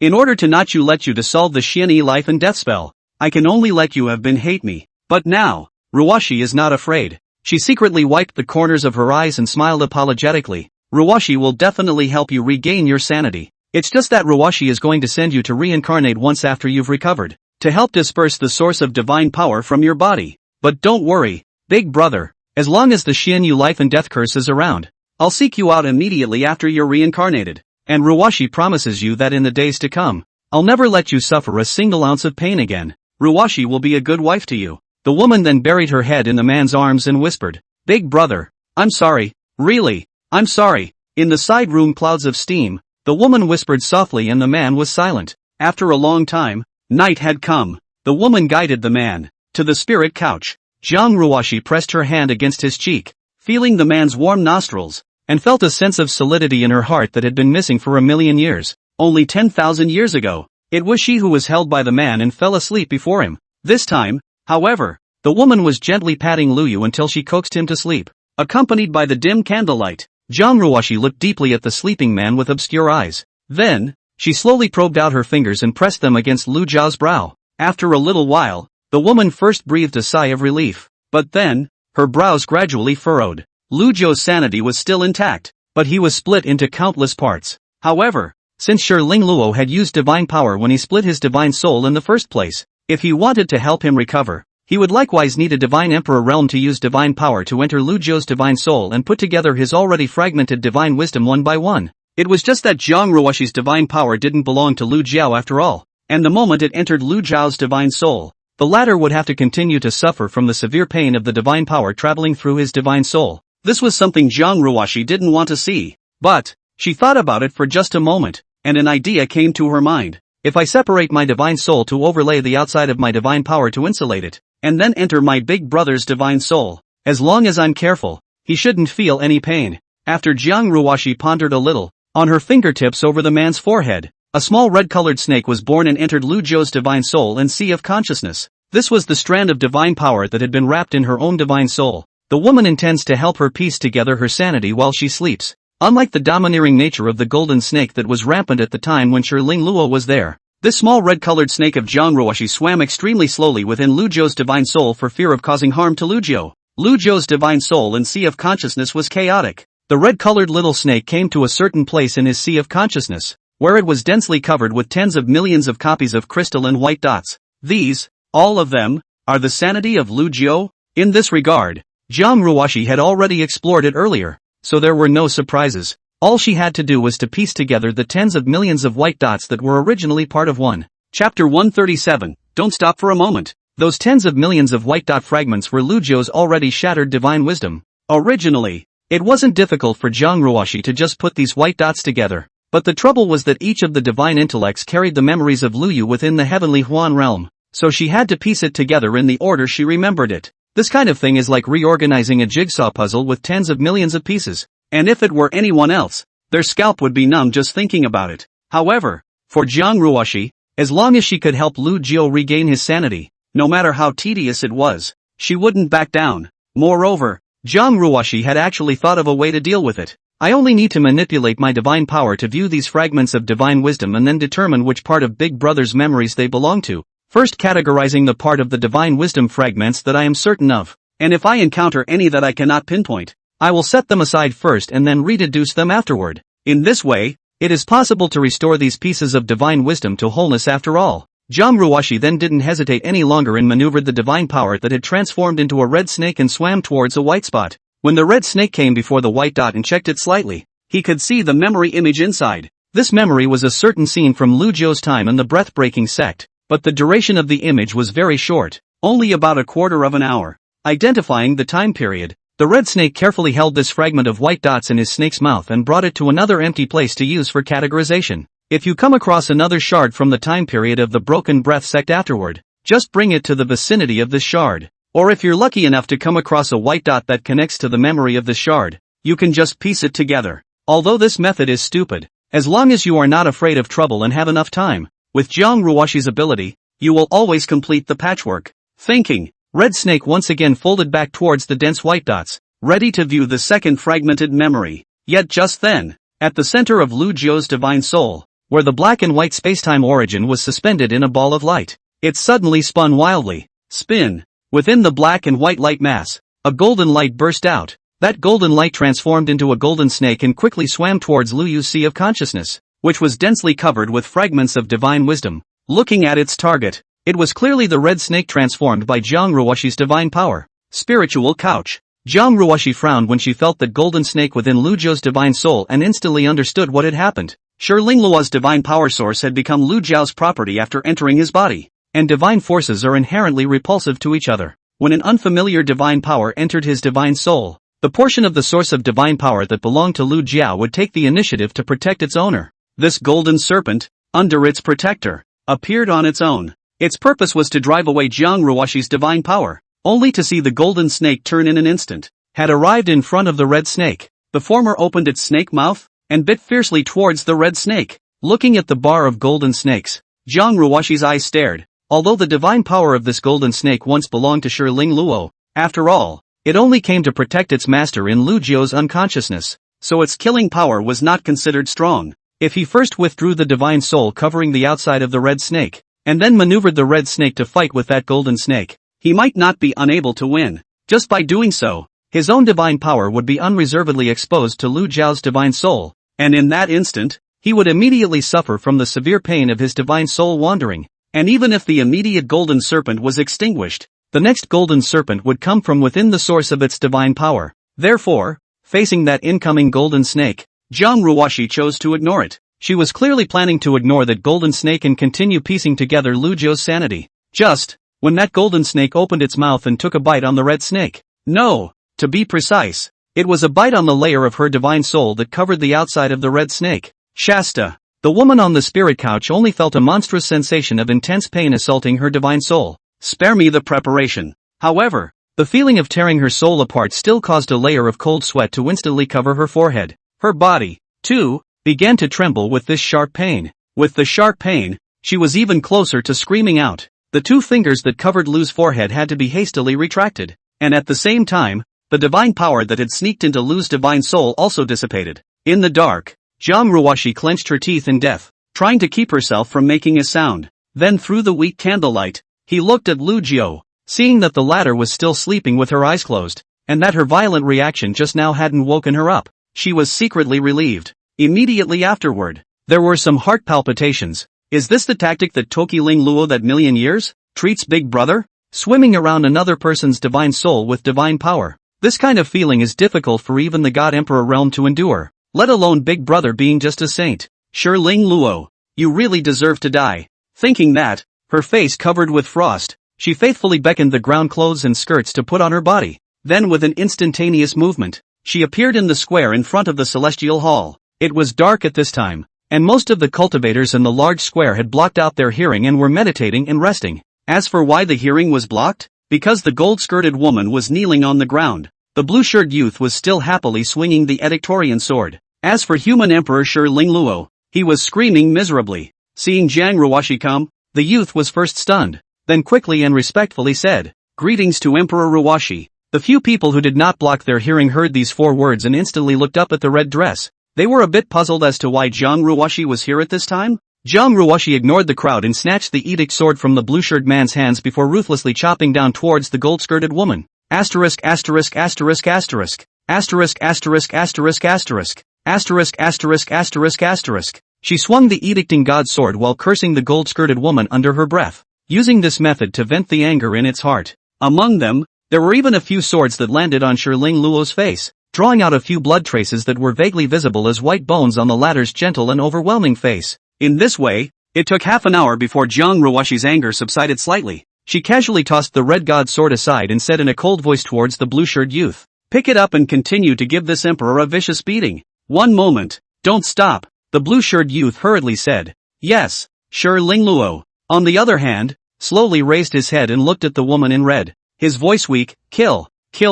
in order to not you let you to solve the Xianyi life and death spell, I can only let you have been hate me. But now, Ruoshi is not afraid." She secretly wiped the corners of her eyes and smiled apologetically. "Ruoshi will definitely help you regain your sanity. It's just that Ruoshi is going to send you to reincarnate once after you've recovered, to help disperse the source of divine power from your body. But don't worry, big brother, as long as the Xianyu life and death curse is around, I'll seek you out immediately after you're reincarnated, and Ruwashi promises you that in the days to come, I'll never let you suffer a single ounce of pain again. Ruwashi will be a good wife to you. The woman then buried her head in the man's arms and whispered, "Big brother, I'm sorry, really, I'm sorry." In the side room, clouds of steam, the woman whispered softly and the man was silent. After a long time, night had come. The woman guided the man to the spirit couch. Jiang Ruwashi pressed her hand against his cheek, feeling the man's warm nostrils, and felt a sense of solidity in her heart that had been missing for a million years. Only 10,000 years ago, it was she who was held by the man and fell asleep before him. This time, however, the woman was gently patting Luyu until she coaxed him to sleep. Accompanied by the dim candlelight, Jiang Ruwashi looked deeply at the sleeping man with obscure eyes. Then, she slowly probed out her fingers and pressed them against Lu Zhao's brow. After a little while, the woman first breathed a sigh of relief, but then, her brows gradually furrowed. Lu Zhao's sanity was still intact, but he was split into countless parts. However, since Ling Luo had used divine power when he split his divine soul in the first place, if he wanted to help him recover, he would likewise need a divine emperor realm to use divine power to enter Lu Zhao's divine soul and put together his already fragmented divine wisdom one by one. It was just that Jiang Ruwashi's divine power didn't belong to Lu Zhao after all, and the moment it entered Lu Zhao's divine soul, the latter would have to continue to suffer from the severe pain of the divine power traveling through his divine soul. This was something Jiang Ruwashi didn't want to see, but she thought about it for just a moment, and an idea came to her mind. If I separate my divine soul to overlay the outside of my divine power to insulate it, and then enter my big brother's divine soul, as long as I'm careful, he shouldn't feel any pain. After Jiang Ruwashi pondered a little, on her fingertips over the man's forehead, a small red-colored snake was born and entered Lu Zhao's divine soul and sea of consciousness. This was the strand of divine power that had been wrapped in her own divine soul. The woman intends to help her piece together her sanity while she sleeps. Unlike the domineering nature of the golden snake that was rampant at the time when Ling Luo was there, this small red-colored snake of Jiang Ruwashi swam extremely slowly within Lu Zhao's divine soul for fear of causing harm to Lu Zhao. Lu Zhao's divine soul and sea of consciousness was chaotic. The red-colored little snake came to a certain place in his sea of consciousness, where it was densely covered with tens of millions of copies of crystal and white dots. These, all of them, are the sanity of Lu Zhao? In this regard, Jiang Ruwashi had already explored it earlier, so there were no surprises. All she had to do was to piece together the tens of millions of white dots that were originally part of one. Chapter 137, Don't stop for a moment. Those tens of millions of white dot fragments were Lu Zhao's already shattered divine wisdom. Originally, it wasn't difficult for Jiang Ruwashi to just put these white dots together, but the trouble was that each of the divine intellects carried the memories of Lu Yu within the heavenly Huan realm, so she had to piece it together in the order she remembered it. This kind of thing is like reorganizing a jigsaw puzzle with tens of millions of pieces. And if it were anyone else, their scalp would be numb just thinking about it. However, for Jiang Ruwashi, as long as she could help Lu Zhao regain his sanity, no matter how tedious it was, she wouldn't back down. Moreover, Jiang Ruwashi had actually thought of a way to deal with it. I only need to manipulate my divine power to view these fragments of divine wisdom and then determine which part of Big Brother's memories they belong to. First categorizing the part of the divine wisdom fragments that I am certain of, and if I encounter any that I cannot pinpoint, I will set them aside first and then rededuce them afterward. In this way, it is possible to restore these pieces of divine wisdom to wholeness after all. Jiang Ruwashi then didn't hesitate any longer and maneuvered the divine power that had transformed into a red snake and swam towards a white spot. When the red snake came before the white dot and checked it slightly, he could see the memory image inside. This memory was a certain scene from Lu Zhao's time in the breath-breaking sect, but the duration of the image was very short, only about a quarter of an hour. Identifying the time period, the red snake carefully held this fragment of white dots in his snake's mouth and brought it to another empty place to use for categorization. If you come across another shard from the time period of the broken breath sect afterward, just bring it to the vicinity of this shard. Or if you're lucky enough to come across a white dot that connects to the memory of the shard, you can just piece it together. Although this method is stupid, as long as you are not afraid of trouble and have enough time, with Jiang Ruwashi's ability, you will always complete the patchwork. Thinking, Red Snake once again folded back towards the dense white dots, ready to view the second fragmented memory. Yet just then, at the center of Lu Zhao's divine soul, where the black and white spacetime origin was suspended in a ball of light, it suddenly spun wildly. Spin. Within the black and white light mass, a golden light burst out. That golden light transformed into a golden snake and quickly swam towards Lu Yu's sea of consciousness, which was densely covered with fragments of divine wisdom. Looking at its target, it was clearly the red snake transformed by Jiang Ruwashi's divine power. Spiritual couch. Jiang Ruwashi frowned when she felt that golden snake within Lu Zhao's divine soul and instantly understood what had happened. Shi Lingluo's divine power source had become Lu Jiao's property after entering his body, and divine forces are inherently repulsive to each other. When an unfamiliar divine power entered his divine soul, the portion of the source of divine power that belonged to Lu Jiao would take the initiative to protect its owner. This golden serpent, under its protector, appeared on its own. Its purpose was to drive away Jiang Ruoshi's divine power, only to see the golden snake turn in an instant. Had arrived in front of the red snake. The former opened its snake mouth, and bit fiercely towards the red snake. Looking at the bar of golden snakes, Jiang Ruoshi's eyes stared. Although the divine power of this golden snake once belonged to Shi Lingluo, after all, it only came to protect its master in Lu Jiao's unconsciousness, so its killing power was not considered strong. If he first withdrew the divine soul covering the outside of the red snake, and then maneuvered the red snake to fight with that golden snake, he might not be unable to win. Just by doing so, his own divine power would be unreservedly exposed to Lu Jiao's divine soul, and in that instant, he would immediately suffer from the severe pain of his divine soul wandering. And even if the immediate golden serpent was extinguished, the next golden serpent would come from within the source of its divine power. Therefore, facing that incoming golden snake, Jiang Ruoshi chose to ignore it. She was clearly planning to ignore that golden snake and continue piecing together Lu Jiao's sanity. Just when that golden snake opened its mouth and took a bite on the red snake. No, to be precise, it was a bite on the layer of her divine soul that covered the outside of the red snake. Shasta, the woman on the spirit couch, only felt a monstrous sensation of intense pain assaulting her divine soul. Spare me the preparation. However, the feeling of tearing her soul apart still caused a layer of cold sweat to instantly cover her forehead. Her body, too, began to tremble with this sharp pain. With the sharp pain, she was even closer to screaming out. The two fingers that covered Lu's forehead had to be hastily retracted, and at the same time, the divine power that had sneaked into Lu's divine soul also dissipated. In the dark, Jiang Ruoshi clenched her teeth in death, trying to keep herself from making a sound. Then through the weak candlelight, he looked at Lu Jiao, seeing that the latter was still sleeping with her eyes closed, and that her violent reaction just now hadn't woken her up. She was secretly relieved. Immediately afterward, there were some heart palpitations. Is this the tactic that Toki Ling Luo that million years treats Big Brother? Swimming around another person's divine soul with divine power. This kind of feeling is difficult for even the God Emperor realm to endure, let alone Big Brother being just a saint. Shi Ling Luo, you really deserve to die. Thinking that, her face covered with frost, she faithfully beckoned the ground clothes and skirts to put on her body. Then with an instantaneous movement, she appeared in the square in front of the celestial hall. It was dark at this time, and most of the cultivators in the large square had blocked out their hearing and were meditating and resting. As for why the hearing was blocked, because the gold-skirted woman was kneeling on the ground, the blue-shirted youth was still happily swinging the Edictorian sword. As for human Emperor Shi Ling Luo, he was screaming miserably. Seeing Jiang Ruoshi come, the youth was first stunned, then quickly and respectfully said, "Greetings to Emperor Ruoshi." The few people who did not block their hearing heard these 4 words and instantly looked up at the red dress. They were a bit puzzled as to why Jiang Ruoshi was here at this time. Jiang Ruoshi ignored the crowd and snatched the edict sword from the blue-shirted man's hands before ruthlessly chopping down towards the gold-skirted woman. Asterisk asterisk asterisk asterisk. Asterisk asterisk asterisk asterisk. Asterisk asterisk asterisk asterisk. She swung the edicting god's sword while cursing the gold-skirted woman under her breath, using this method to vent the anger in its heart. Among them, there were even a few swords that landed on Shi Ling Luo's face, drawing out a few blood traces that were vaguely visible as white bones on the latter's gentle and overwhelming face. In this way, it took half an hour before Jiang Ruoshi's anger subsided slightly. She casually tossed the red god's sword aside and said in a cold voice towards the blue-shirted youth, "Pick it up and continue to give this emperor a vicious beating." "One moment, don't stop," the blue-shirted youth hurriedly said. "Yes." Shi Ling Luo, on the other hand, slowly raised his head and looked at the woman in red, his voice weak. Kill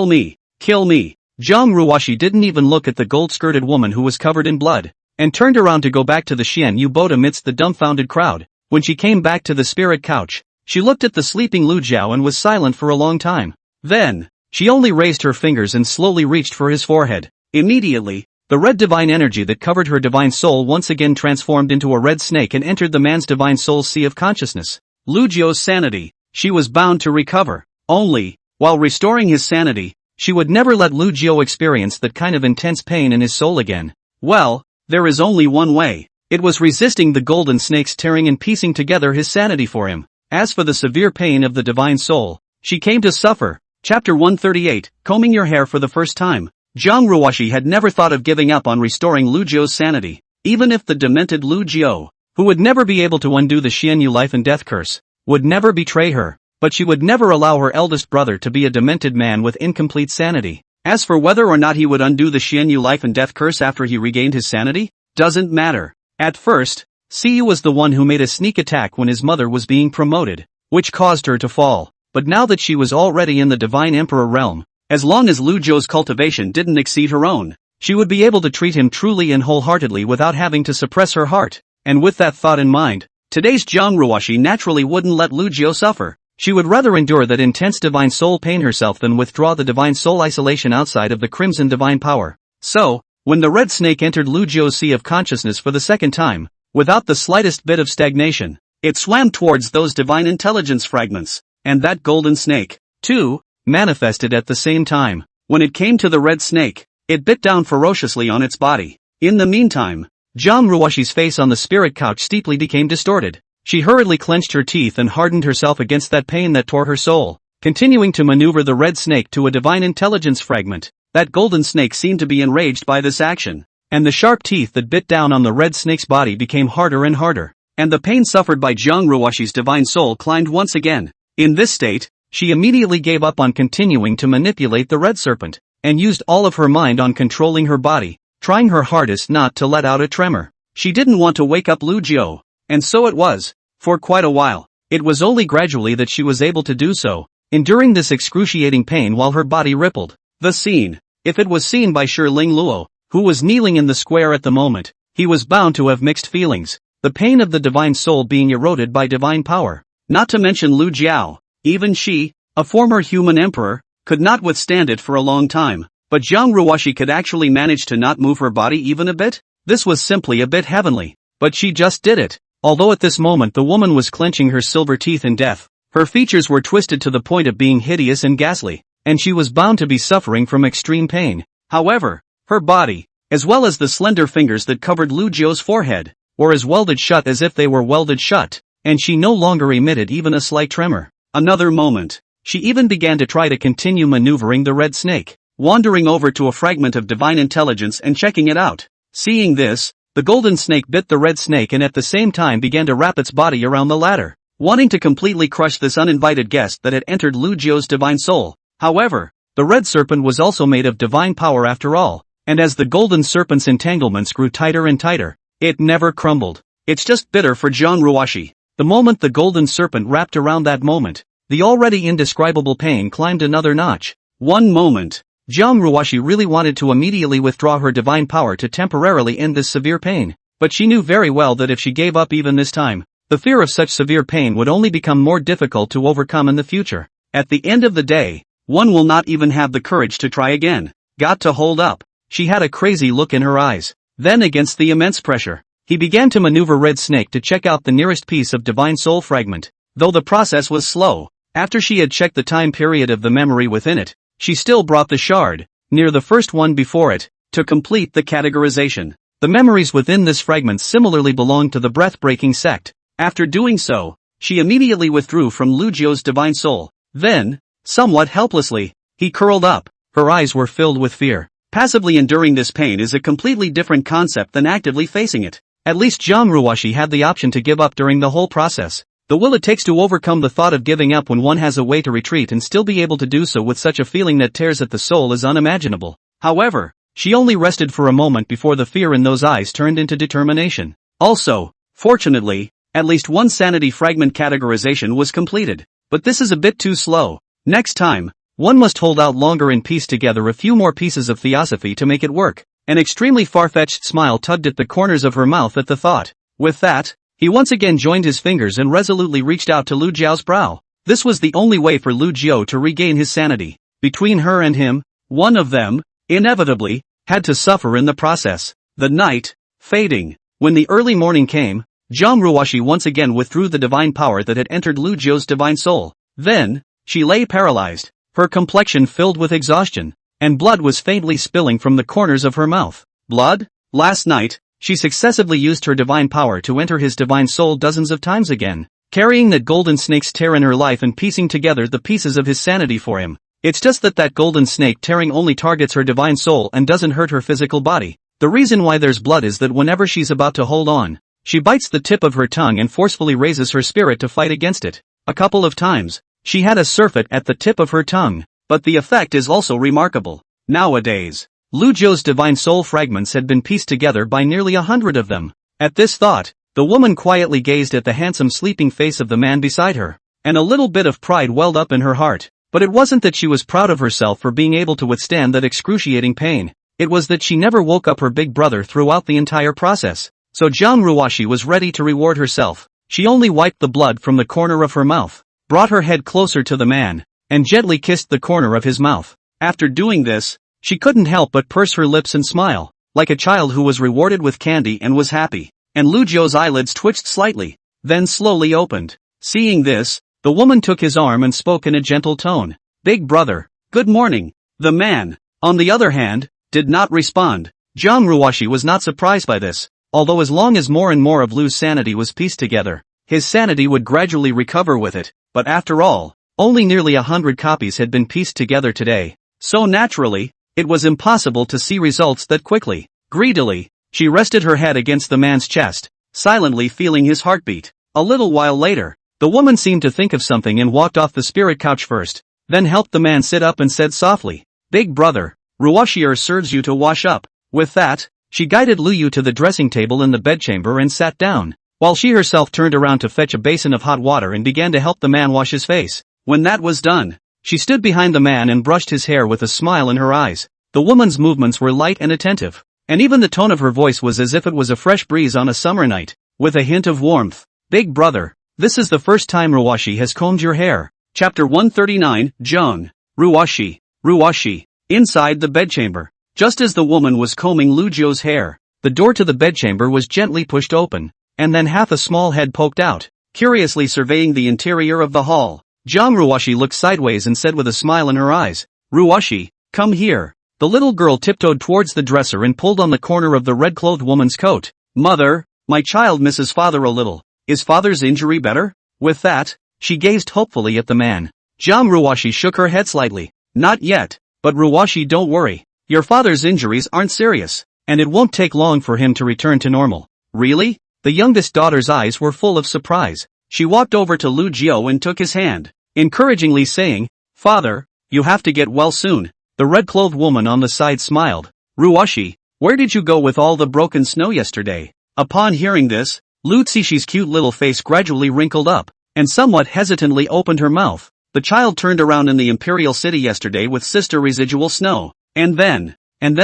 me, kill me." Jiang Ruoshi didn't even look at the gold-skirted woman who was covered in blood, and turned around to go back to the Xian Yu boat amidst the dumbfounded crowd. When she came back to the spirit couch, she looked at the sleeping Lu Jiao and was silent for a long time. Then, she only raised her fingers and slowly reached for his forehead. Immediately, the red divine energy that covered her divine soul once again transformed into a red snake and entered the man's divine soul's sea of consciousness. Lu Jiao's sanity, she was bound to recover. Only, while restoring his sanity, she would never let Lu Jiao experience that kind of intense pain in his soul again. Well, there is only one way. It was resisting the golden snake's tearing and piecing together his sanity for him. As for the severe pain of the divine soul, she came to suffer. Chapter 138, Combing Your Hair for the First Time. Jiang Ruoshi had never thought of giving up on restoring Lu Jiao's sanity. Even if the demented Lu Jiao, who would never be able to undo the Xianyu life and death curse, would never betray her, but she would never allow her eldest brother to be a demented man with incomplete sanity. As for whether or not he would undo the Xianyu life and death curse after he regained his sanity, doesn't matter. At first, Siyu was the one who made a sneak attack when his mother was being promoted, which caused her to fall. But now that she was already in the Divine Emperor realm, as long as Lu Jiao's cultivation didn't exceed her own, she would be able to treat him truly and wholeheartedly without having to suppress her heart. And with that thought in mind, today's Jiang Ruoshi naturally wouldn't let Lu Jiao suffer. She would rather endure that intense divine soul pain herself than withdraw the divine soul isolation outside of the crimson divine power. So, when the red snake entered Lu Jiao's sea of consciousness for the second time, without the slightest bit of stagnation, it swam towards those divine intelligence fragments, and that golden snake, too, manifested at the same time. When it came to the red snake, it bit down ferociously on its body. In the meantime, Jiang Ruoshi's face on the spirit couch steeply became distorted. She hurriedly clenched her teeth and hardened herself against that pain that tore her soul, continuing to maneuver the red snake to a divine intelligence fragment. That golden snake seemed to be enraged by this action, and the sharp teeth that bit down on the red snake's body became harder and harder, and the pain suffered by Jiang Ruoshi's divine soul climbed once again. In this state, she immediately gave up on continuing to manipulate the red serpent, and used all of her mind on controlling her body, trying her hardest not to let out a tremor. She didn't want to wake up Lu Jiao, and so it was, for quite a while. It was only gradually that she was able to do so, enduring this excruciating pain while her body rippled. The scene, if it was seen by Ling Luo, who was kneeling in the square at the moment, he was bound to have mixed feelings, the pain of the divine soul being eroded by divine power. Not to mention Lu Jiao, even she, a former human emperor, could not withstand it for a long time. But Jiang Ruoshi could actually manage to not move her body even a bit? This was simply a bit heavenly. But she just did it. Although at this moment the woman was clenching her silver teeth in death, her features were twisted to the point of being hideous and ghastly, and she was bound to be suffering from extreme pain. However, her body, as well as the slender fingers that covered Lu Jiao's forehead, were as welded shut as if they were welded shut, and she no longer emitted even a slight tremor. Another moment. She even began to try to continue maneuvering the red snake, wandering over to a fragment of divine intelligence and checking it out. Seeing this, the golden snake bit the red snake and at the same time began to wrap its body around the latter, wanting to completely crush this uninvited guest that had entered Lu Jiao's divine soul. However, the red serpent was also made of divine power after all, and as the golden serpent's entanglements grew tighter and tighter, it never crumbled. It's just bitter for Jiang Ruoshi. The moment the golden serpent wrapped around that moment, the already indescribable pain climbed another notch. One moment. Jiang Ruoshi really wanted to immediately withdraw her divine power to temporarily end this severe pain, but she knew very well that if she gave up even this time, the fear of such severe pain would only become more difficult to overcome in the future. At the end of the day, one will not even have the courage to try again. Got to hold up. She had a crazy look in her eyes. Then against the immense pressure, he began to maneuver Red Snake to check out the nearest piece of divine soul fragment. Though the process was slow, after she had checked the time period of the memory within it, she still brought the shard, near the first one before it, to complete the categorization. The memories within this fragment similarly belonged to the breath-breaking sect. After doing so, she immediately withdrew from Lu Jiao's divine soul. Then, somewhat helplessly, he curled up. Her eyes were filled with fear. Passively enduring this pain is a completely different concept than actively facing it. At least Jiang Ruoshi had the option to give up during the whole process. The will it takes to overcome the thought of giving up when one has a way to retreat and still be able to do so with such a feeling that tears at the soul is unimaginable. However, she only rested for a moment before the fear in those eyes turned into determination. Also, fortunately, at least one sanity fragment categorization was completed. But this is a bit too slow. Next time, one must hold out longer and piece together a few more pieces of theosophy to make it work. An extremely far-fetched smile tugged at the corners of her mouth at the thought. With that, he once again joined his fingers and resolutely reached out to Lu Jiao's brow. This was the only way for Lu Jiao to regain his sanity. Between her and him, one of them, inevitably, had to suffer in the process. The night, fading. When the early morning came, Jiang Ruoshi once again withdrew the divine power that had entered Lu Jiao's divine soul. Then, she lay paralyzed, her complexion filled with exhaustion, and blood was faintly spilling from the corners of her mouth. Blood? Last night, she successively used her divine power to enter his divine soul dozens of times again, carrying that golden snake's tear in her life and piecing together the pieces of his sanity for him. It's just that golden snake tearing only targets her divine soul and doesn't hurt her physical body. The reason why there's blood is that whenever she's about to hold on, she bites the tip of her tongue and forcefully raises her spirit to fight against it. A couple of times, she had a surfeit at the tip of her tongue, but the effect is also remarkable. Nowadays, Lu Jiu's divine soul fragments had been pieced together by nearly 100 of them. At this thought, the woman quietly gazed at the handsome sleeping face of the man beside her, and a little bit of pride welled up in her heart. But it wasn't that she was proud of herself for being able to withstand that excruciating pain, it was that she never woke up her big brother throughout the entire process. So Jiang Ruoshi was ready to reward herself. She only wiped the blood from the corner of her mouth, brought her head closer to the man, and gently kissed the corner of his mouth. After doing this, she couldn't help but purse her lips and smile, like a child who was rewarded with candy and was happy. And Lu Jiu's eyelids twitched slightly, then slowly opened. Seeing this, the woman took his arm and spoke in a gentle tone. "Big brother, good morning." The man, on the other hand, did not respond. Jiang Ruoshi was not surprised by this, although as long as more and more of Lu's sanity was pieced together, his sanity would gradually recover with it. But after all, only nearly 100 copies had been pieced together today, so naturally, it was impossible to see results that quickly. Greedily, she rested her head against the man's chest, silently feeling his heartbeat. A little while later, the woman seemed to think of something and walked off the spirit couch first, then helped the man sit up and said softly, "Big brother, Ruoshi serves you to wash up." With that, she guided Lu Yu to the dressing table in the bedchamber and sat down, while she herself turned around to fetch a basin of hot water and began to help the man wash his face. When that was done, she stood behind the man and brushed his hair with a smile in her eyes. The woman's movements were light and attentive, and even the tone of her voice was as if it was a fresh breeze on a summer night, with a hint of warmth. "Big brother, this is the first time Ruoshi has combed your hair." Chapter 139, Zheng. Ruoshi. Inside the bedchamber, just as the woman was combing Lu Jiu's hair, the door to the bedchamber was gently pushed open, and then half a small head poked out, curiously surveying the interior of the hall. Jiang Ruoshi looked sideways and said with a smile in her eyes, "Ruoshi, come here." The little girl tiptoed towards the dresser and pulled on the corner of the red-clothed woman's coat. "Mother, my child misses father a little. Is father's injury better?" With that, she gazed hopefully at the man. Jiang Ruoshi shook her head slightly. "Not yet, but Ruoshi, don't worry. Your father's injuries aren't serious, and it won't take long for him to return to normal." "Really?" The youngest daughter's eyes were full of surprise. She walked over to Lu Jiu and took his hand, encouragingly saying, "Father, you have to get well soon." The red-clothed woman on the side smiled. "Ruoshi, where did you go with all the broken snow yesterday?" Upon hearing this, Lu Zixi's cute little face gradually wrinkled up, and somewhat hesitantly opened her mouth. "The child turned around in the Imperial City yesterday with Sister Residual Snow, and then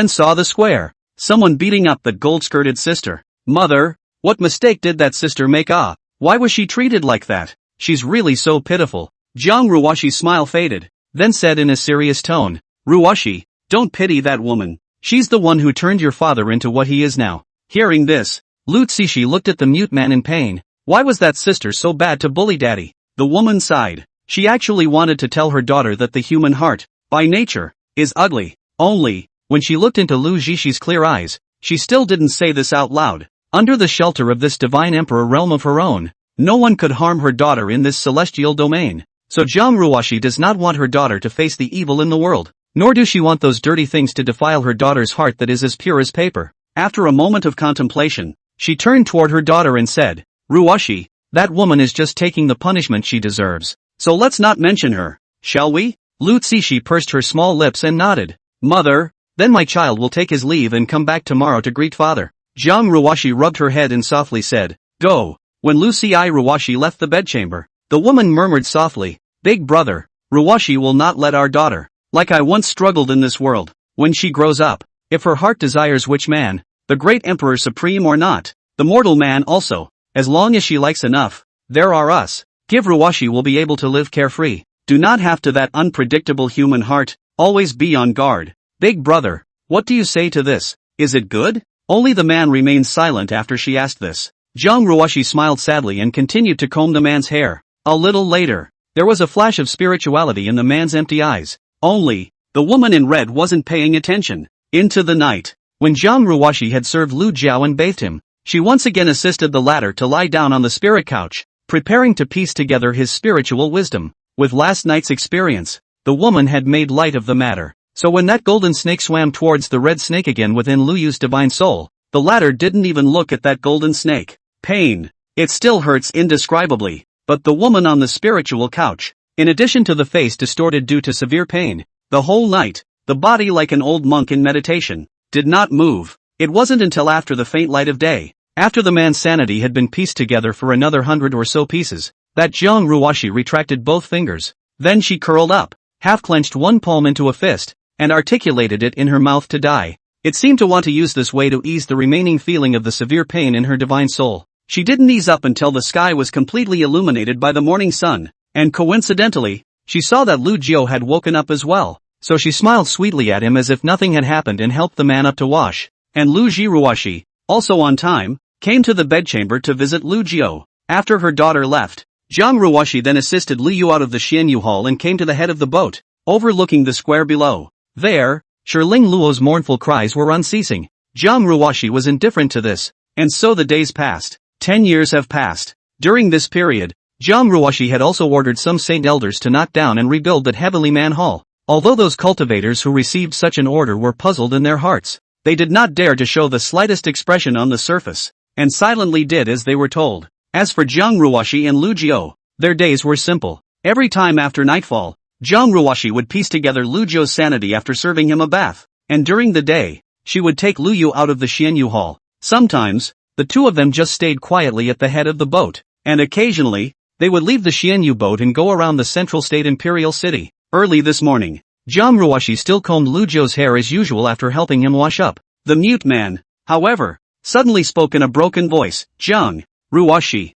saw the square. Someone beating up that gold-skirted sister. Mother, what mistake did that sister make? Why was she treated like that? She's really so pitiful." Jiang Ruoshi's smile faded, then said in a serious tone, "Ruoshi, don't pity that woman. She's the one who turned your father into what he is now." Hearing this, Lu Zixi looked at the mute man in pain. Why was that sister so bad to bully daddy? The woman sighed. She actually wanted to tell her daughter that the human heart, by nature, is ugly. Only, when she looked into Lu Zixi's clear eyes, she still didn't say this out loud. Under the shelter of this divine emperor realm of her own, no one could harm her daughter in this celestial domain. So Jiang Ruoshi does not want her daughter to face the evil in the world, nor does she want those dirty things to defile her daughter's heart that is as pure as paper. After a moment of contemplation, she turned toward her daughter and said, "Ruoshi, that woman is just taking the punishment she deserves. So let's not mention her, shall we?" Lu Zixi pursed her small lips and nodded. "Mother, then my child will take his leave and come back tomorrow to greet father." Jiang Ruoshi rubbed her head and softly said, "Go." When Lu Ruoshi left the bedchamber, the woman murmured softly, "Big brother, Ruoshi will not let our daughter, like I once struggled in this world, when she grows up, if her heart desires which man, the great emperor supreme or not, the mortal man also, as long as she likes enough, there are us. Give Ruoshi will be able to live carefree. Do not have to that unpredictable human heart, always be on guard." "Big brother, what do you say to this? Is it good?" Only the man remained silent after she asked this. Jiang Ruoshi smiled sadly and continued to comb the man's hair. A little later, there was a flash of spirituality in the man's empty eyes. Only, the woman in red wasn't paying attention. Into the night, when Jiang Ruoshi had served Lu Jiao and bathed him, she once again assisted the latter to lie down on the spirit couch, preparing to piece together his spiritual wisdom. With last night's experience, the woman had made light of the matter. So when that golden snake swam towards the red snake again within Lu Yu's divine soul, the latter didn't even look at that golden snake. Pain. It still hurts indescribably, but the woman on the spiritual couch, in addition to the face distorted due to severe pain, the whole night, the body like an old monk in meditation, did not move. It wasn't until after the faint light of day, after the man's sanity had been pieced together for another 100 or so pieces, that Jiang Ruoshi retracted both fingers. Then she curled up, half-clenched one palm into a fist, and articulated it in her mouth to die. It seemed to want to use this way to ease the remaining feeling of the severe pain in her divine soul. She didn't ease up until the sky was completely illuminated by the morning sun, and coincidentally, she saw that Lu Jiao had woken up as well, so she smiled sweetly at him as if nothing had happened and helped the man up to wash. And Lu Jiruoshi, also on time, came to the bedchamber to visit Lu Jiao. After her daughter left, Jiang Ruoshi then assisted Lu Yu out of the Xianyu hall and came to the head of the boat, overlooking the square below. There, Shirling Luo's mournful cries were unceasing. Jiang Ruoshi was indifferent to this, and so the days passed. 10 years have passed. During this period, Jiang Ruoshi had also ordered some saint elders to knock down and rebuild that heavenly man hall. Although those cultivators who received such an order were puzzled in their hearts, they did not dare to show the slightest expression on the surface, and silently did as they were told. As for Jiang Ruoshi and Lu Jiao, their days were simple. Every time after nightfall, Jiang Ruoshi would piece together Lu Jiao's sanity after serving him a bath, and during the day, she would take Lu Yu out of the Xianyu hall. Sometimes, the two of them just stayed quietly at the head of the boat, and occasionally, they would leave the Xianyu boat and go around the central state imperial city. Early this morning, Jiang Ruoshi still combed Lu Jiao's hair as usual after helping him wash up. The mute man, however, suddenly spoke in a broken voice. Jiang Ruoshi,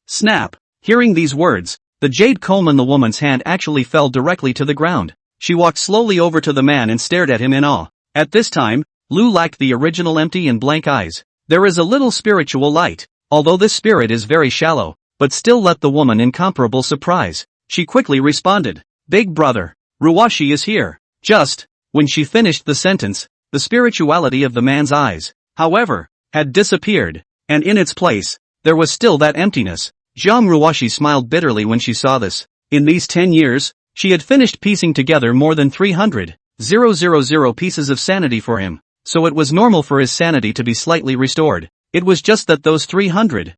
snap. Hearing these words, the jade comb in the woman's hand actually fell directly to the ground. She walked slowly over to the man and stared at him in awe. At this time, Lu lacked the original empty and blank eyes. There is a little spiritual light, although this spirit is very shallow, but still let the woman incomparable surprise. She quickly responded, "Big brother, Ruoshi is here." Just, when she finished the sentence, the spirituality of the man's eyes, however, had disappeared, and in its place, there was still that emptiness. Jiang Ruoshi smiled bitterly when she saw this. In these 10 years, she had finished piecing together more than 300,000 pieces of sanity for him, so it was normal for his sanity to be slightly restored. It was just that those 300,000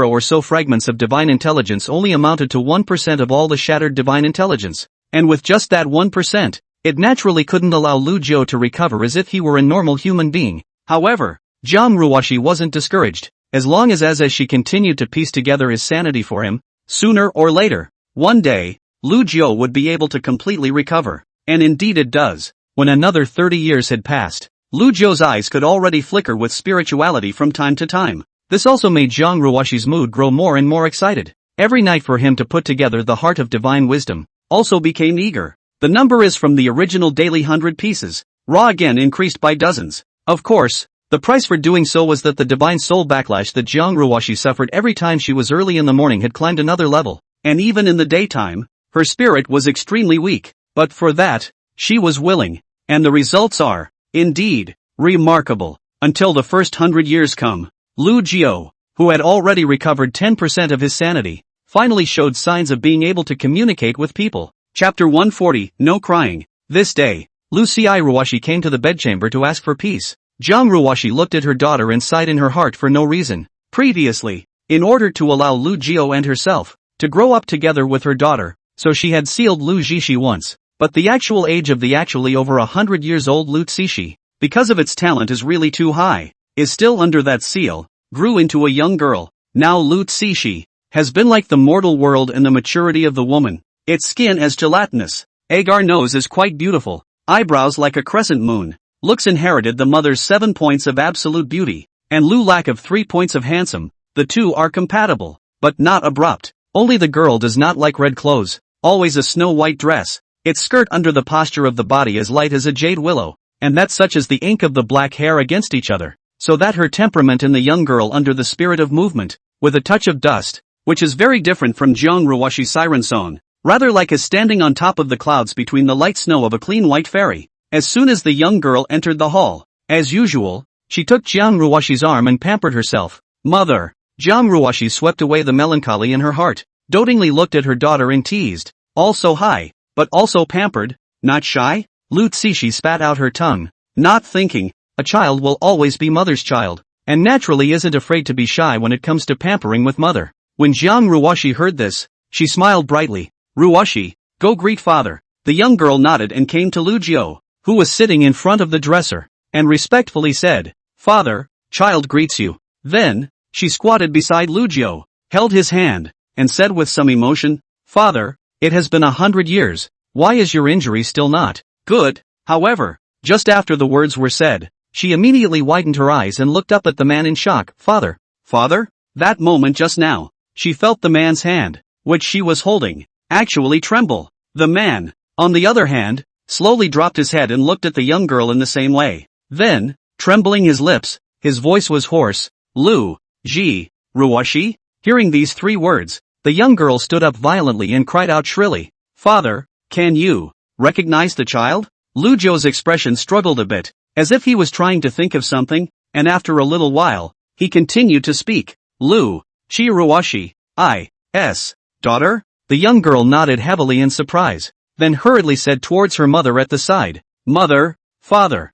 or so fragments of divine intelligence only amounted to 1% of all the shattered divine intelligence, and with just that 1%, it naturally couldn't allow Lu Jiao to recover as if he were a normal human being. However, Jiang Ruoshi wasn't discouraged, as long as she continued to piece together his sanity for him. Sooner or later, one day, Lu Jiao would be able to completely recover, and indeed it does. When another 30 years had passed, Lu Jiao's eyes could already flicker with spirituality from time to time. This also made Jiang Ruoshi's mood grow more and more excited. Every night for him to put together the heart of divine wisdom also became eager. The number is from the original daily 100 pieces, raw again increased by dozens. Of course, the price for doing so was that the divine soul backlash that Jiang Ruoshi suffered every time she was early in the morning had climbed another level, and even in the daytime, her spirit was extremely weak, but for that, she was willing, and the results are, indeed, remarkable. Until the first 100 years come, Lu Jiao, who had already recovered 10% of his sanity, finally showed signs of being able to communicate with people. Chapter 140, No Crying. This day, Lu Ruoshi came to the bedchamber to ask for peace. Jiang Ruoshi looked at her daughter and sighed in her heart for no reason. Previously, in order to allow Lu Jiao and herself to grow up together with her daughter, so she had sealed Lu Zishi once, but the actual age of the actually over 100 years old Lu Zishi, because of its talent is really too high, is still under that seal, grew into a young girl. Now Lu Zishi has been like the mortal world in the maturity of the woman. Its skin as gelatinous, agar nose is quite beautiful, eyebrows like a crescent moon. Looks inherited the mother's 7 points of absolute beauty, and Lu lack of 3 points of handsome. The two are compatible, but not abrupt. Only the girl does not like red clothes, always a snow-white dress. Its skirt under the posture of the body as light as a jade willow, and that such as the ink of the black hair against each other, so that her temperament in the young girl under the spirit of movement, with a touch of dust, which is very different from Jiang Ruoshi's siren song, rather like as standing on top of the clouds between the light snow of a clean white fairy. As soon as the young girl entered the hall, as usual, she took Jiang Ruoshi's arm and pampered herself. Mother! Jiang Ruoshi swept away the melancholy in her heart, dotingly looked at her daughter and teased, all so high, but also pampered, not shy? Lu Zishi spat out her tongue, not thinking. A child will always be mother's child, and naturally isn't afraid to be shy when it comes to pampering with mother. When Jiang Ruoshi heard this, she smiled brightly. Ruoshi, go greet father. The young girl nodded and came to Lu Jiao, who was sitting in front of the dresser, and respectfully said, Father, child greets you. Then, she squatted beside Lu Jiao, held his hand, and said with some emotion, Father, it has been 100 years, why is your injury still not good? However, just after the words were said, she immediately widened her eyes and looked up at the man in shock. Father? Father? That moment just now, she felt the man's hand, which she was holding, actually tremble. The man, on the other hand, slowly dropped his head and looked at the young girl in the same way. Then, trembling his lips, his voice was hoarse. Lu, Ji, Ruoshi? Hearing these 3 words, the young girl stood up violently and cried out shrilly, Father, can you recognize the child? Lu Jiao's expression struggled a bit, as if he was trying to think of something, and after a little while, he continued to speak. Lu, Chi Ruoshi, daughter? The young girl nodded heavily in surprise, then hurriedly said towards her mother at the side, Mother, Father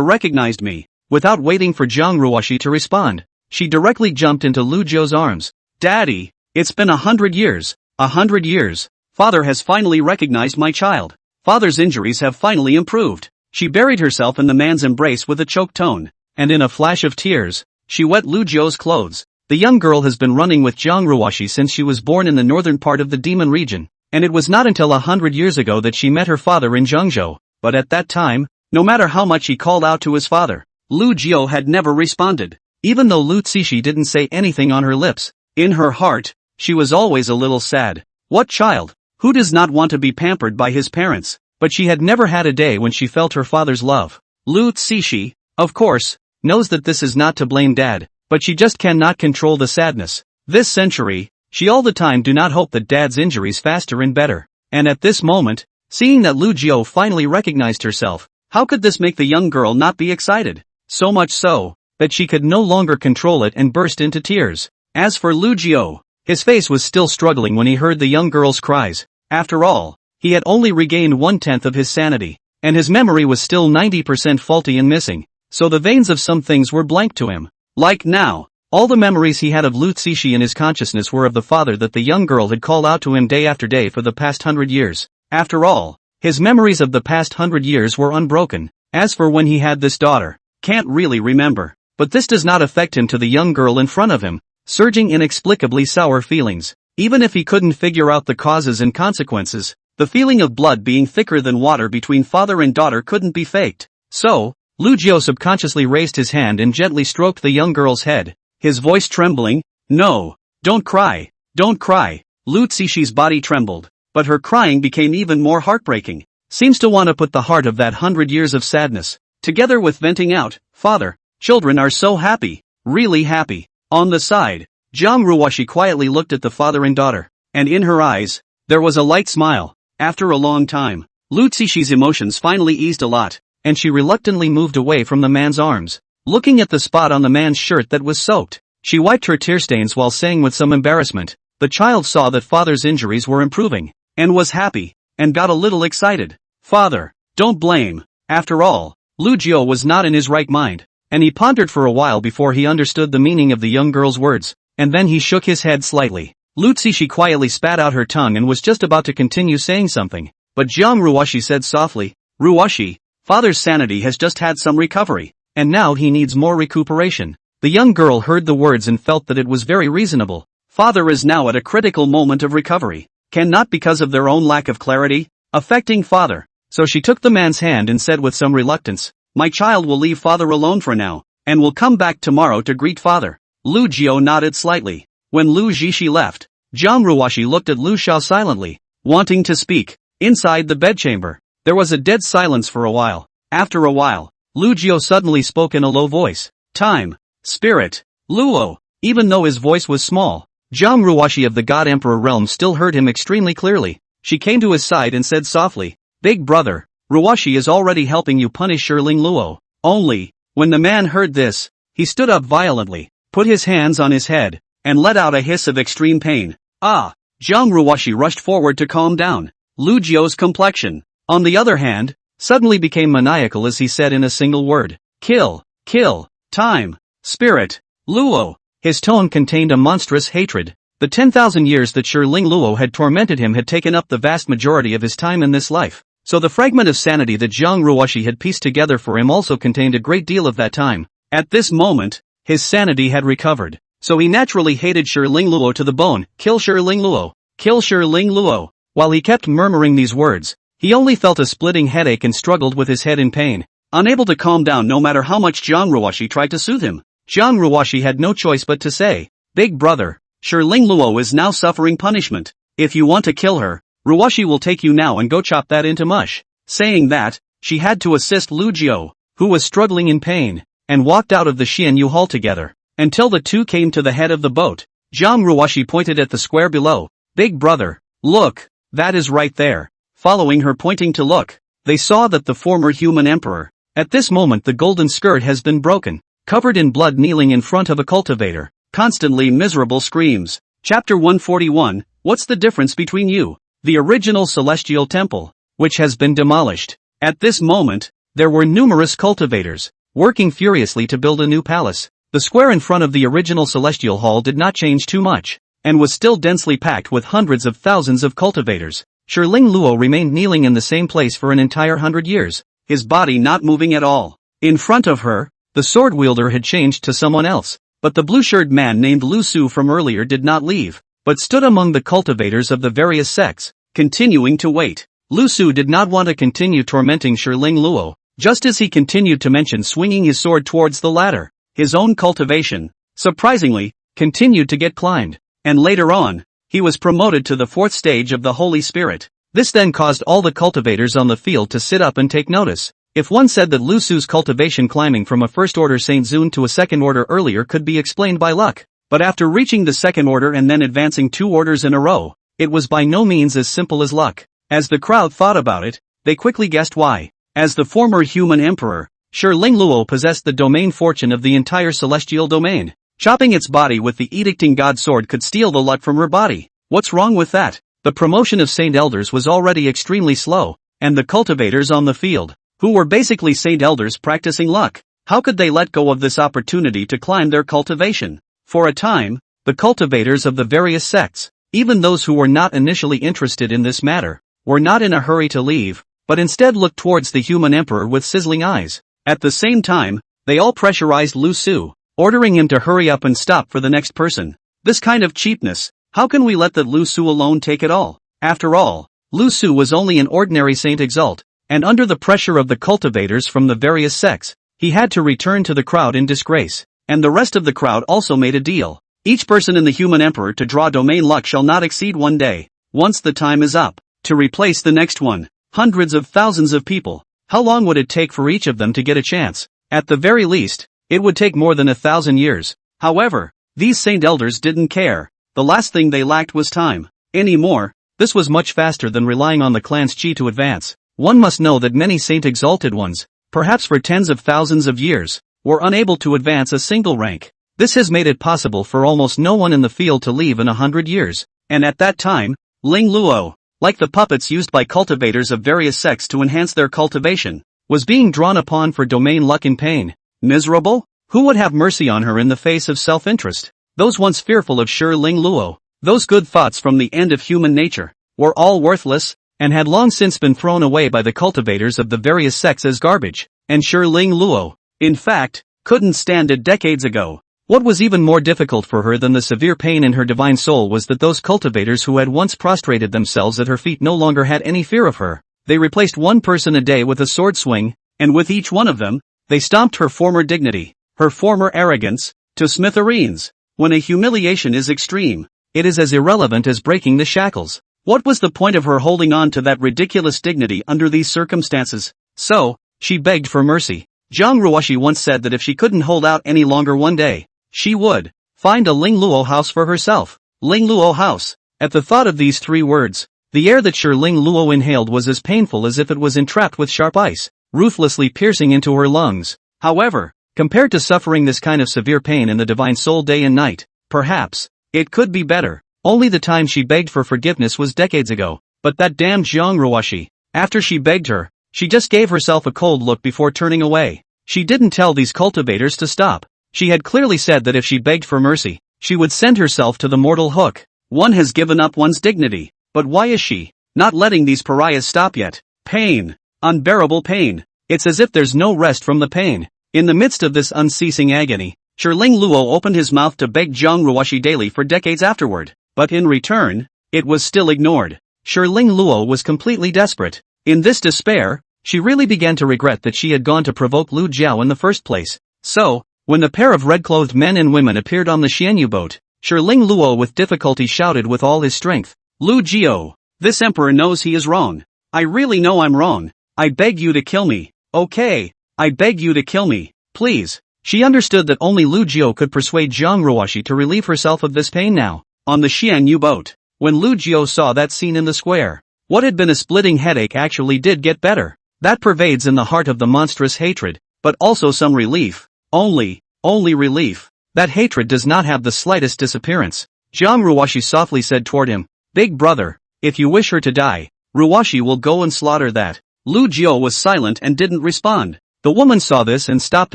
recognized me. Without waiting for Jiang Ruoshi to respond, she directly jumped into Lu Jiao's arms. Daddy, it's been 100 years, 100 years. Father has finally recognized my child. Father's injuries have finally improved. She buried herself in the man's embrace with a choked tone, and in a flash of tears, she wet Lu Jiao's clothes. The young girl has been running with Jiang Ruoshi since she was born in the northern part of the demon region, and it was not until 100 years ago that she met her father in Zhengzhou, but at that time, no matter how much he called out to his father, Lu Jiao had never responded. Even though Lu Zishi didn't say anything on her lips, in her heart, she was always a little sad. What child? Who does not want to be pampered by his parents? But she had never had a day when she felt her father's love. Lu Zishi, of course, knows that this is not to blame dad, but she just cannot control the sadness. This century, she all the time do not hope that dad's injuries faster and better. And at this moment, seeing that Lu Jiao finally recognized herself, how could this make the young girl not be excited? So much so, that she could no longer control it and burst into tears. As for Lu Jiao, his face was still struggling when he heard the young girl's cries. After all, he had only regained 1/10 of his sanity, and his memory was still 90% faulty and missing, so the veins of some things were blank to him. Like now, all the memories he had of Lu Zishi in his consciousness were of the father that the young girl had called out to him day after day for the past 100 years. After all, his memories of the past 100 years were unbroken. As for when he had this daughter, can't really remember. But this does not affect him to the young girl in front of him, surging inexplicably sour feelings. Even if he couldn't figure out the causes and consequences, the feeling of blood being thicker than water between father and daughter couldn't be faked. So, Lu Jiao subconsciously raised his hand and gently stroked the young girl's head, his voice trembling. No, don't cry, don't cry. Lu Zishi's body trembled, but her crying became even more heartbreaking. Seems to want to put the heart of that 100 years of sadness, together with venting out, Father, children are so happy, really happy. On the side, Jiang Ruoshi quietly looked at the father and daughter, and in her eyes, there was a light smile. After a long time, Lu Zishi's emotions finally eased a lot, and she reluctantly moved away from the man's arms. Looking at the spot on the man's shirt that was soaked, she wiped her tear stains while saying with some embarrassment, the child saw that father's injuries were improving, and was happy, and got a little excited. Father, don't blame. After all, Lu Jiao was not in his right mind, and he pondered for a while before he understood the meaning of the young girl's words, and then he shook his head slightly. Lu Zishi quietly spat out her tongue and was just about to continue saying something, but Jiang Ruoshi said softly, Ruoshi, father's sanity has just had some recovery, and now he needs more recuperation. The young girl heard the words and felt that it was very reasonable. Father is now at a critical moment of recovery, cannot because of their own lack of clarity, affecting father. So she took the man's hand and said with some reluctance, my child will leave father alone for now, and will come back tomorrow to greet father. Lu Jiao nodded slightly. When Lu Zishi left, Jiang Ruoshi looked at Lu Xiao silently, wanting to speak. Inside the bedchamber, there was a dead silence for a while. After a while, Lu Jiao suddenly spoke in a low voice. Time, spirit, Luo. Even though his voice was small, Jiang Ruoshi of the God Emperor realm still heard him extremely clearly. She came to his side and said softly, Big brother, Ruoshi is already helping you punish Shirling Luo. Only, when the man heard this, he stood up violently, put his hands on his head, and let out a hiss of extreme pain. Ah! Jiang Ruoshi rushed forward to calm down. Lu Jiao's complexion, on the other hand, suddenly became maniacal as he said in a single word, "Kill, kill, time, spirit, Luo." His tone contained a monstrous hatred. The 10,000 years that Shiling Luo had tormented him had taken up the vast majority of his time in this life, so the fragment of sanity that Zhang Ruoshi had pieced together for him also contained a great deal of that time. At this moment, his sanity had recovered, so he naturally hated Shiling Luo to the bone. "Kill Shiling Luo, kill Shiling Luo." While he kept murmuring these words, he only felt a splitting headache and struggled with his head in pain, unable to calm down no matter how much Zhang Ruoshi tried to soothe him. Zhang Ruoshi had no choice but to say, "Big brother, Shiling Luo is now suffering punishment. If you want to kill her, Ruoshi will take you now and go chop that into mush." Saying that, she had to assist Lu Jiao, who was struggling in pain, and walked out of the Xianyu hall together, until the two came to the head of the boat. Zhang Ruoshi pointed at the square below. "Big brother, look, that is right there." Following her pointing to look, they saw that the former human emperor, at this moment the golden skirt has been broken, covered in blood, kneeling in front of a cultivator, constantly miserable screams. Chapter 141, What's the difference between you? The original celestial temple, which has been demolished. At this moment, there were numerous cultivators, working furiously to build a new palace. The square in front of the original celestial hall did not change too much, and was still densely packed with hundreds of thousands of cultivators. Shiling Luo remained kneeling in the same place for an entire 100 years, his body not moving at all. In front of her, the sword wielder had changed to someone else, but the blue-shirted man named Lu Su from earlier did not leave, but stood among the cultivators of the various sects, continuing to wait. Lu Su did not want to continue tormenting Shiling Luo, just as he continued to mention swinging his sword towards the ladder. His own cultivation, surprisingly, continued to get climbed, and later on, he was promoted to the 4th stage of the Holy Spirit. This then caused all the cultivators on the field to sit up and take notice. If one said that Lu Su's cultivation climbing from a first-order Saint Zun to a second-order earlier could be explained by luck, but after reaching the second order and then advancing 2 orders in a row, it was by no means as simple as luck. As the crowd thought about it, they quickly guessed why. As the former human emperor, Shiling Luo possessed the domain fortune of the entire celestial domain. Chopping its body with the edicting god sword could steal the luck from her body. What's wrong with that? The promotion of Saint Elders was already extremely slow, and the cultivators on the field, who were basically Saint Elders practicing luck, how could they let go of this opportunity to climb their cultivation? For a time, the cultivators of the various sects, even those who were not initially interested in this matter, were not in a hurry to leave, but instead looked towards the human emperor with sizzling eyes. At the same time, they all pressurized Lu Su, ordering him to hurry up and stop for the next person. This kind of cheapness, how can we let that Lu Su alone take it all? After all, Lu Su was only an ordinary Saint Exalt, and under the pressure of the cultivators from the various sects, he had to return to the crowd in disgrace, and the rest of the crowd also made a deal. Each person in the human emperor to draw domain luck shall not exceed 1 day. Once the time is up, to replace the next one, hundreds of thousands of people. How long would it take for each of them to get a chance? At the very least, it would take more than 1,000 years. However, these Saint Elders didn't care. The last thing they lacked was time. Anymore, this was much faster than relying on the clan's chi to advance. One must know that many Saint Exalted ones, perhaps for tens of thousands of years, were unable to advance a single rank. This has made it possible for almost no one in the field to leave in 100 years. And at that time, Ling Luo, like the puppets used by cultivators of various sects to enhance their cultivation, was being drawn upon for domain luck in pain. Miserable? Who would have mercy on her in the face of self-interest? Those once fearful of Shiling Luo, those good thoughts from the end of human nature, were all worthless, and had long since been thrown away by the cultivators of the various sects as garbage. And Shiling Luo, in fact, couldn't stand it decades ago. What was even more difficult for her than the severe pain in her divine soul was that those cultivators who had once prostrated themselves at her feet no longer had any fear of her. They replaced 1 person a day with a sword swing, and with each one of them, they stomped her former dignity, her former arrogance, to smithereens. When a humiliation is extreme, it is as irrelevant as breaking the shackles. What was the point of her holding on to that ridiculous dignity under these circumstances? So, she begged for mercy. Zhang Ruoshi once said that if she couldn't hold out any longer one day, she would find a Ling Luo house for herself. Ling Luo house. At the thought of these 3 words, the air that Shiling Luo inhaled was as painful as if it was entrapped with sharp ice, ruthlessly piercing into her lungs. However, compared to suffering this kind of severe pain in the divine soul day and night, perhaps, it could be better. Only the time she begged for forgiveness was decades ago, but that damned Zhang Ruoshi. After she begged her, she just gave herself a cold look before turning away. She didn't tell these cultivators to stop. She had clearly said that if she begged for mercy, she would send herself to the mortal hook. One has given up one's dignity, but why is she not letting these pariahs stop yet? Pain. Unbearable pain. It's as if there's no rest from the pain. In the midst of this unceasing agony, Shirling Luo opened his mouth to beg Jiang Ruoxi daily for decades afterward, but in return, it was still ignored. Shirling Luo was completely desperate. In this despair, she really began to regret that she had gone to provoke Lu Jiao in the first place. So, when the pair of red-clothed men and women appeared on the Xianyu boat, Shirling Luo with difficulty shouted with all his strength, "Lu Jiao, this emperor knows he is wrong. I really know I'm wrong. I beg you to kill me. Okay, I beg you to kill me, please." She understood that only Lu Jiao could persuade Jiang Ruoxi to relieve herself of this pain now. On the Xianyu boat, when Lu Jiao saw that scene in the square, what had been a splitting headache actually did get better. That pervades in the heart of the monstrous hatred, but also some relief. Only relief. That hatred does not have the slightest disappearance. Jiang Ruoxi softly said toward him, "Big brother, if you wish her to die, Ruoxi will go and slaughter that." Lu Jiao was silent and didn't respond. The woman saw this and stopped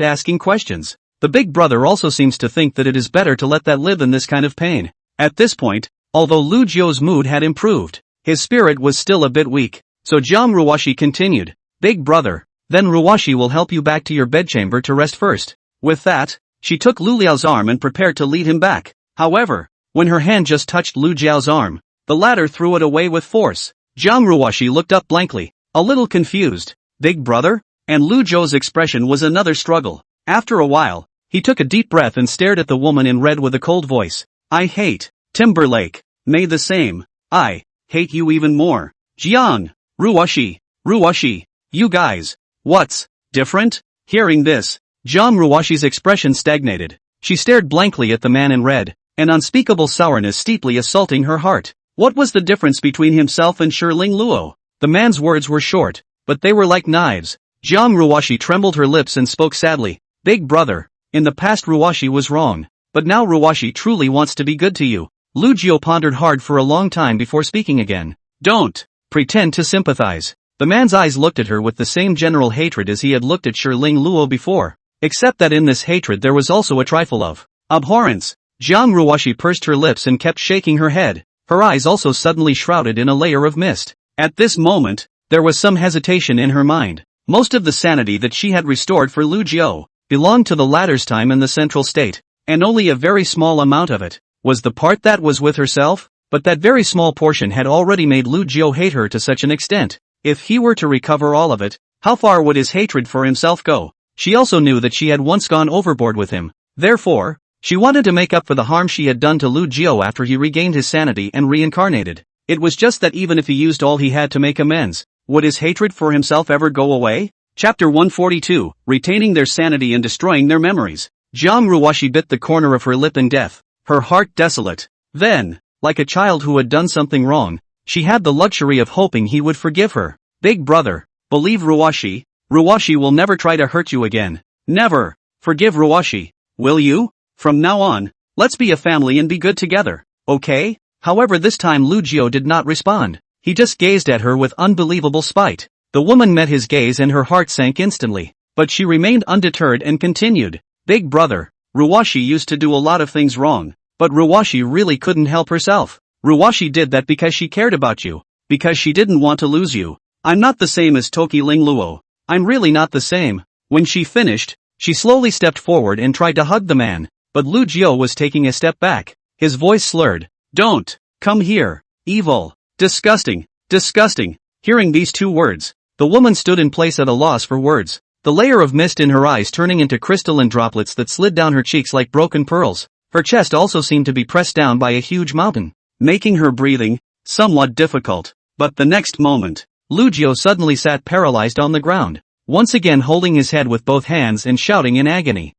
asking questions. The big brother also seems to think that it is better to let that live in this kind of pain. At this point, although Lu Jiao's mood had improved, his spirit was still a bit weak. So Jiang Ruoxi continued, "Big brother, then Ruoxi will help you back to your bedchamber to rest first." With that, she took Lu Liao's arm and prepared to lead him back. However, when her hand just touched Lu Jiao's arm, the latter threw it away with force. Jiang Ruoxi looked up blankly, a little confused. "Big brother?" And Lu Jiao's expression was another struggle. After a while, he took a deep breath and stared at the woman in red with a cold voice. "I hate Timberlake. May the same. I hate you even more. Jiang, Ruoxi, you guys. What's different?" Hearing this, Jiang Ruoxi's expression stagnated. She stared blankly at the man in red, an unspeakable sourness steeply assaulting her heart. What was the difference between himself and Shirling Luo? The man's words were short, but they were like knives. Jiang Ruoxi trembled her lips and spoke sadly, "Big brother, in the past Ruoxi was wrong, but now Ruoxi truly wants to be good to you." Lu Jiao pondered hard for a long time before speaking again. "Don't pretend to sympathize." The man's eyes looked at her with the same general hatred as he had looked at Shirling Luo before, except that in this hatred there was also a trifle of abhorrence. Jiang Ruoxi pursed her lips and kept shaking her head, her eyes also suddenly shrouded in a layer of mist. At this moment, there was some hesitation in her mind. Most of the sanity that she had restored for Lu Jiao belonged to the latter's time in the central state, and only a very small amount of it was the part that was with herself, but that very small portion had already made Lu Jiao hate her to such an extent. If he were to recover all of it, how far would his hatred for himself go? She also knew that she had once gone overboard with him. Therefore, she wanted to make up for the harm she had done to Lu Jiao after he regained his sanity and reincarnated. It was just that even if he used all he had to make amends, would his hatred for himself ever go away? Chapter 142, Retaining Their Sanity and Destroying Their Memories. Jiang Ruoxi bit the corner of her lip in death, her heart desolate. Then, like a child who had done something wrong, she had the luxury of hoping he would forgive her. "Big brother, believe Ruoxi. Ruoxi will never try to hurt you again. Never. Forgive Ruoxi. Will you? From now on, let's be a family and be good together, okay?" However, this time Lu Jiao did not respond. He just gazed at her with unbelievable spite. The woman met his gaze and her heart sank instantly. But she remained undeterred and continued, "Big brother, Ruoxi used to do a lot of things wrong, but Ruoxi really couldn't help herself. Ruoxi did that because she cared about you, because she didn't want to lose you. I'm not the same as Toki Ling Luo. I'm really not the same." When she finished, she slowly stepped forward and tried to hug the man, but Lu Jiao was taking a step back. His voice slurred. "Don't come here, evil. Disgusting, disgusting." Hearing these two words, the woman stood in place at a loss for words, the layer of mist in her eyes turning into crystalline droplets that slid down her cheeks like broken pearls. Her chest also seemed to be pressed down by a huge mountain, making her breathing somewhat difficult. But the next moment, Lu Jiao suddenly sat paralyzed on the ground, once again holding his head with both hands and shouting in agony.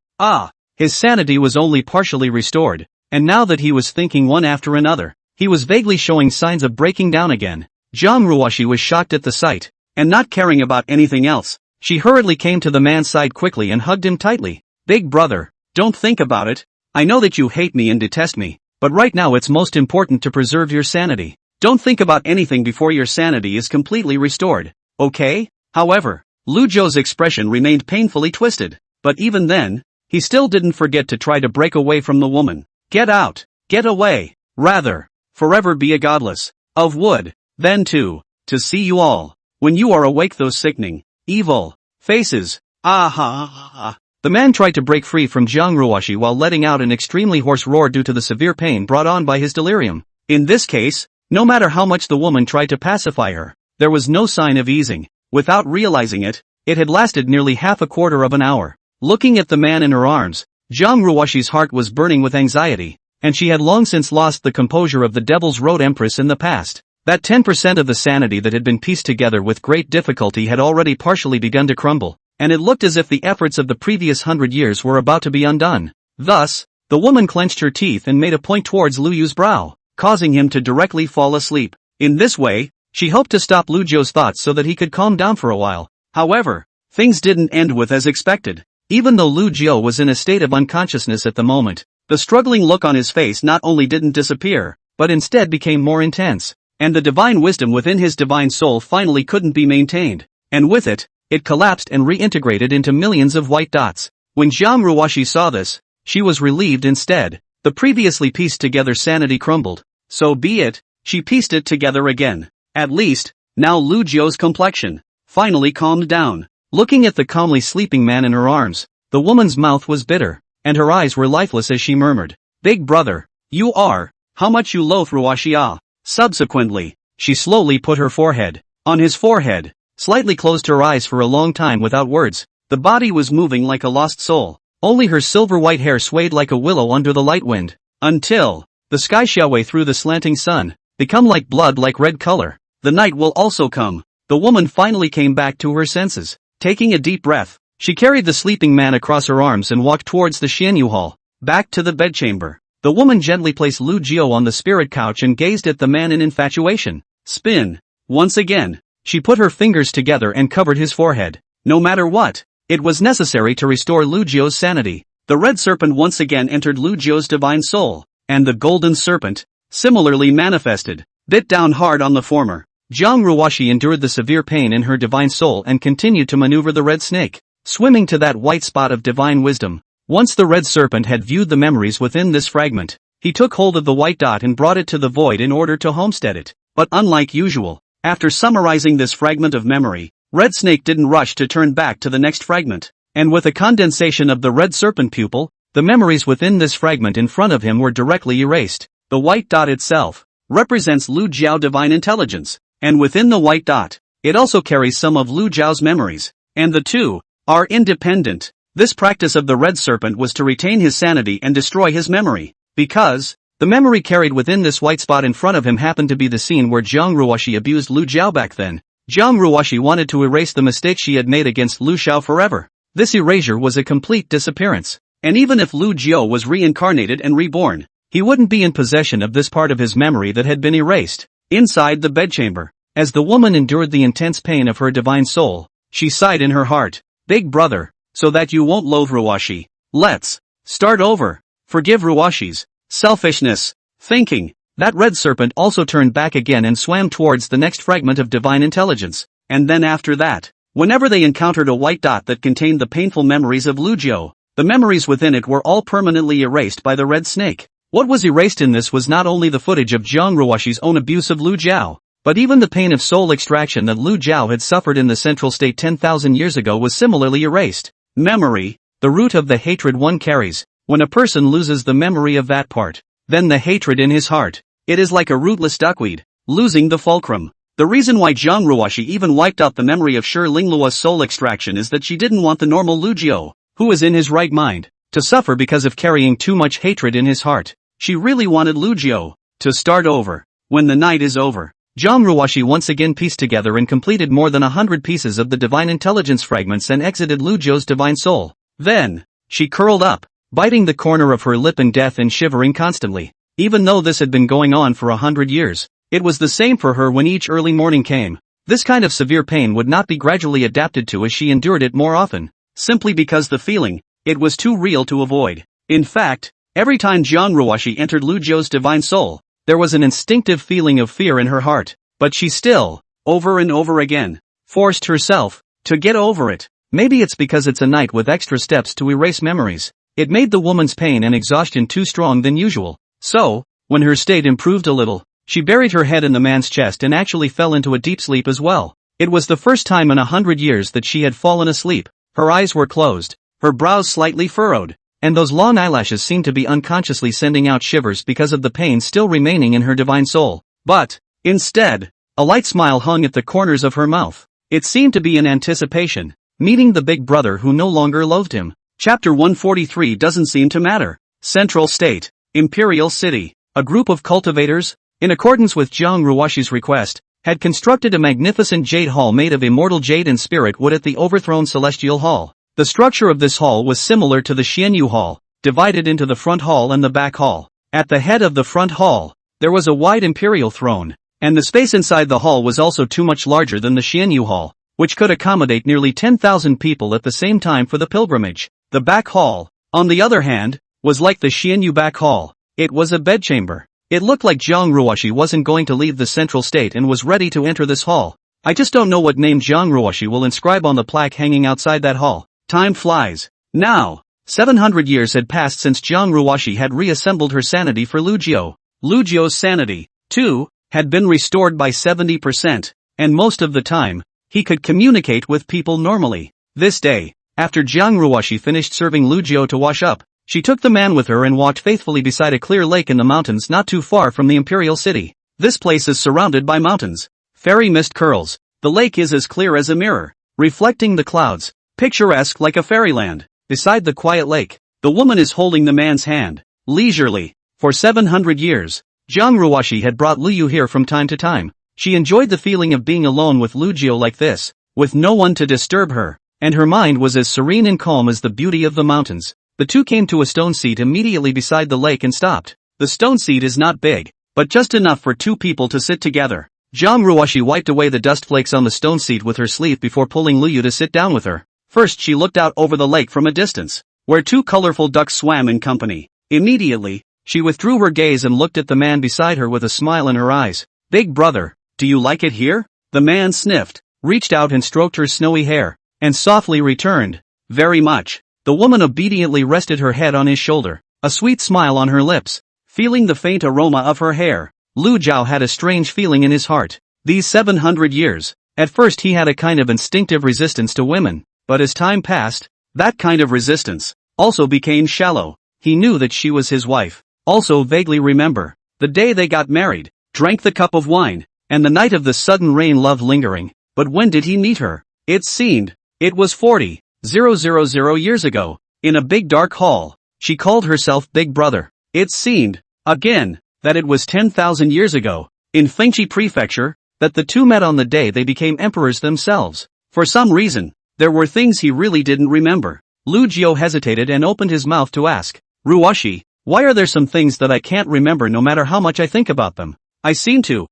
His sanity was only partially restored, and now that he was thinking one after another, he was vaguely showing signs of breaking down again. Jiang Ruoxi was shocked at the sight, and not caring about anything else, she hurriedly came to the man's side quickly and hugged him tightly. "Big brother, don't think about it. I know that you hate me and detest me, but right now it's most important to preserve your sanity. Don't think about anything before your sanity is completely restored." okay? However, Lu Zhou's expression remained painfully twisted, but even then, he still didn't forget to try to break away from the woman. Get out! Get away! Rather, forever be a godless of wood, than to see you all, when you are awake, those sickening, evil faces. Ah ha ha ha. The man tried to break free from Jiang Ruoshi while letting out an extremely hoarse roar due to the severe pain brought on by his delirium. In this case, no matter how much the woman tried to pacify her, there was no sign of easing. Without realizing it, it had lasted nearly half a quarter of an hour. Looking at the man in her arms, Jiang Ruoshi's heart was burning with anxiety, and she had long since lost the composure of the Devil's Road Empress in the past. That 10% of the sanity that had been pieced together with great difficulty had already partially begun to crumble, and it looked as if the efforts of the previous 100 years were about to be undone. Thus, the woman clenched her teeth and made a point towards Lu Yu's brow, causing him to directly fall asleep. In this way, she hoped to stop Lu Zhou's thoughts so that he could calm down for a while. However, things didn't end with as expected. Even though Lu Zhou was in a state of unconsciousness at the moment, the struggling look on his face not only didn't disappear, but instead became more intense, and the divine wisdom within his divine soul finally couldn't be maintained, and with it, it collapsed and reintegrated into millions of white dots. When Jiang Ruoshi saw this, she was relieved instead. The previously pieced together sanity crumbled. So be it, she pieced it together again. At least, now Lu Zhou's complexion finally calmed down. Looking at the calmly sleeping man in her arms, the woman's mouth was bitter, and her eyes were lifeless as she murmured, "Big brother, you are, how much you loathe Ruoshi ah." Subsequently, she slowly put her forehead on his forehead, slightly closed her eyes for a long time without words. The body was moving like a lost soul. Only her silver-white hair swayed like a willow under the light wind, until the sky xiaowei through the slanting sun, become like blood like red color. The night will also come. The woman finally came back to her senses. Taking a deep breath, she carried the sleeping man across her arms and walked towards the Xianyu hall. Back to the bedchamber. The woman gently placed Lu Zhou on the spirit couch and gazed at the man in infatuation. Spin. Once again, she put her fingers together and covered his forehead. No matter what, it was necessary to restore Lu Zhou's sanity. The red serpent once again entered Lu Zhou's divine soul, and the golden serpent, similarly manifested, bit down hard on the former. Jiang Ruoshi endured the severe pain in her divine soul and continued to maneuver the red snake, swimming to that white spot of divine wisdom. Once the red serpent had viewed the memories within this fragment, he took hold of the white dot and brought it to the void in order to homestead it. But unlike usual, after summarizing this fragment of memory, Red Snake didn't rush to turn back to the next fragment, and with a condensation of the red serpent pupil, the memories within this fragment in front of him were directly erased. The white dot itself represents Lu Zhao divine intelligence, and within the white dot, it also carries some of Lu Zhao's memories, and the two are independent. This practice of the red serpent was to retain his sanity and destroy his memory, because the memory carried within this white spot in front of him happened to be the scene where Jiang Ruoshi abused Lu Zhao back then. Jiang Ruoshi wanted to erase the mistake she had made against Lu Xiao forever. This erasure was a complete disappearance, and even if Lu Zhou was reincarnated and reborn, he wouldn't be in possession of this part of his memory that had been erased. Inside the bedchamber, as the woman endured the intense pain of her divine soul, she sighed in her heart, "Big brother, so that you won't loathe Ruoshi, let's start over. Forgive Ruoshi's selfishness." Thinking, that red serpent also turned back again and swam towards the next fragment of divine intelligence, and then after that, whenever they encountered a white dot that contained the painful memories of Lu Zhou, the memories within it were all permanently erased by the red snake. What was erased in this was not only the footage of Jiang Ruoshi's own abuse of Lu Zhao, but even the pain of soul extraction that Lu Zhao had suffered in the central state 10,000 years ago was similarly erased. Memory, the root of the hatred one carries. When a person loses the memory of that part, then the hatred in his heart, it is like a rootless duckweed, losing the fulcrum. The reason why Jiang Ruoshi even wiped out the memory of Shi Lingluo's soul extraction is that she didn't want the normal Lu Zhou, who was in his right mind, to suffer because of carrying too much hatred in his heart. She really wanted Lu Zhou to start over. When the night is over, Jiang Ruoshi once again pieced together and completed more than 100 pieces of the divine intelligence fragments and exited Lu Zhou's divine soul. Then, she curled up, biting the corner of her lip in death and shivering constantly. Even though this had been going on for 100 years, it was the same for her when each early morning came. This kind of severe pain would not be gradually adapted to as she endured it more often, simply because the feeling, it was too real to avoid. In fact, every time Jiang Ruoshi entered Lu Zhou's divine soul, there was an instinctive feeling of fear in her heart, but she still, over and over again, forced herself to get over it. Maybe it's because it's a night with extra steps to erase memories. It made the woman's pain and exhaustion too strong than usual. So, when her state improved a little, she buried her head in the man's chest and actually fell into a deep sleep as well. It was the first time in 100 years that she had fallen asleep. Her eyes were closed, her brows slightly furrowed, and those long eyelashes seemed to be unconsciously sending out shivers because of the pain still remaining in her divine soul. But, instead, a light smile hung at the corners of her mouth. It seemed to be in anticipation, meeting the big brother who no longer loathed him. Chapter 143 doesn't seem to matter. Central State, Imperial City. A group of cultivators, in accordance with Jiang Ruoshi's request, had constructed a magnificent jade hall made of immortal jade and spirit wood at the overthrown Celestial Hall. The structure of this hall was similar to the Xianyu Hall, divided into the front hall and the back hall. At the head of the front hall, there was a wide imperial throne, and the space inside the hall was also too much larger than the Xianyu Hall, which could accommodate nearly 10,000 people at the same time for the pilgrimage. The back hall, on the other hand, was like the Xianyu back hall. It was a bedchamber. It looked like Jiang Ruoshi wasn't going to leave the central state and was ready to enter this hall. I just don't know what name Jiang Ruoshi will inscribe on the plaque hanging outside that hall. Time flies. Now, 700 years had passed since Jiang Ruoshi had reassembled her sanity for Lu Jiao. Lu Jiao's sanity, too, had been restored by 70%, and most of the time, he could communicate with people normally. This day, after Jiang Ruoshi finished serving Lu Jiao to wash up, she took the man with her and walked faithfully beside a clear lake in the mountains not too far from the imperial city. This place is surrounded by mountains. Fairy mist curls. The lake is as clear as a mirror, reflecting the clouds, picturesque like a fairyland. Beside the quiet lake, the woman is holding the man's hand, leisurely. For 700 years, Jiang Ruoshi had brought Lu Yu here from time to time. She enjoyed the feeling of being alone with Lu Jiao like this, with no one to disturb her, and her mind was as serene and calm as the beauty of the mountains. The two came to a stone seat immediately beside the lake and stopped. The stone seat is not big, but just enough for two people to sit together. Jiang Ruoshi wiped away the dust flakes on the stone seat with her sleeve before pulling Lu Yu to sit down with her. First she looked out over the lake from a distance, where two colorful ducks swam in company. Immediately, she withdrew her gaze and looked at the man beside her with a smile in her eyes. "Big brother, do you like it here?" The man sniffed, reached out and stroked her snowy hair, and softly returned, "Very much." The woman obediently rested her head on his shoulder, a sweet smile on her lips. Feeling the faint aroma of her hair, Lu Jiao had a strange feeling in his heart. These 700 years, at first he had a kind of instinctive resistance to women, but as time passed, that kind of resistance also became shallow. He knew that she was his wife, also vaguely remember the day they got married, drank the cup of wine, and the night of the sudden rain, love lingering. But when did he meet her? It seemed, it was 40,000 years ago, in a big dark hall. She called herself Big Brother. It seemed, again, that it was 10,000 years ago, in Fengchi Prefecture, that the two met on the day they became emperors themselves. For some reason, there were things he really didn't remember. Lu Jiao hesitated and opened his mouth to ask, "Ruoshi, why are there some things that I can't remember no matter how much I think about them? I seem to,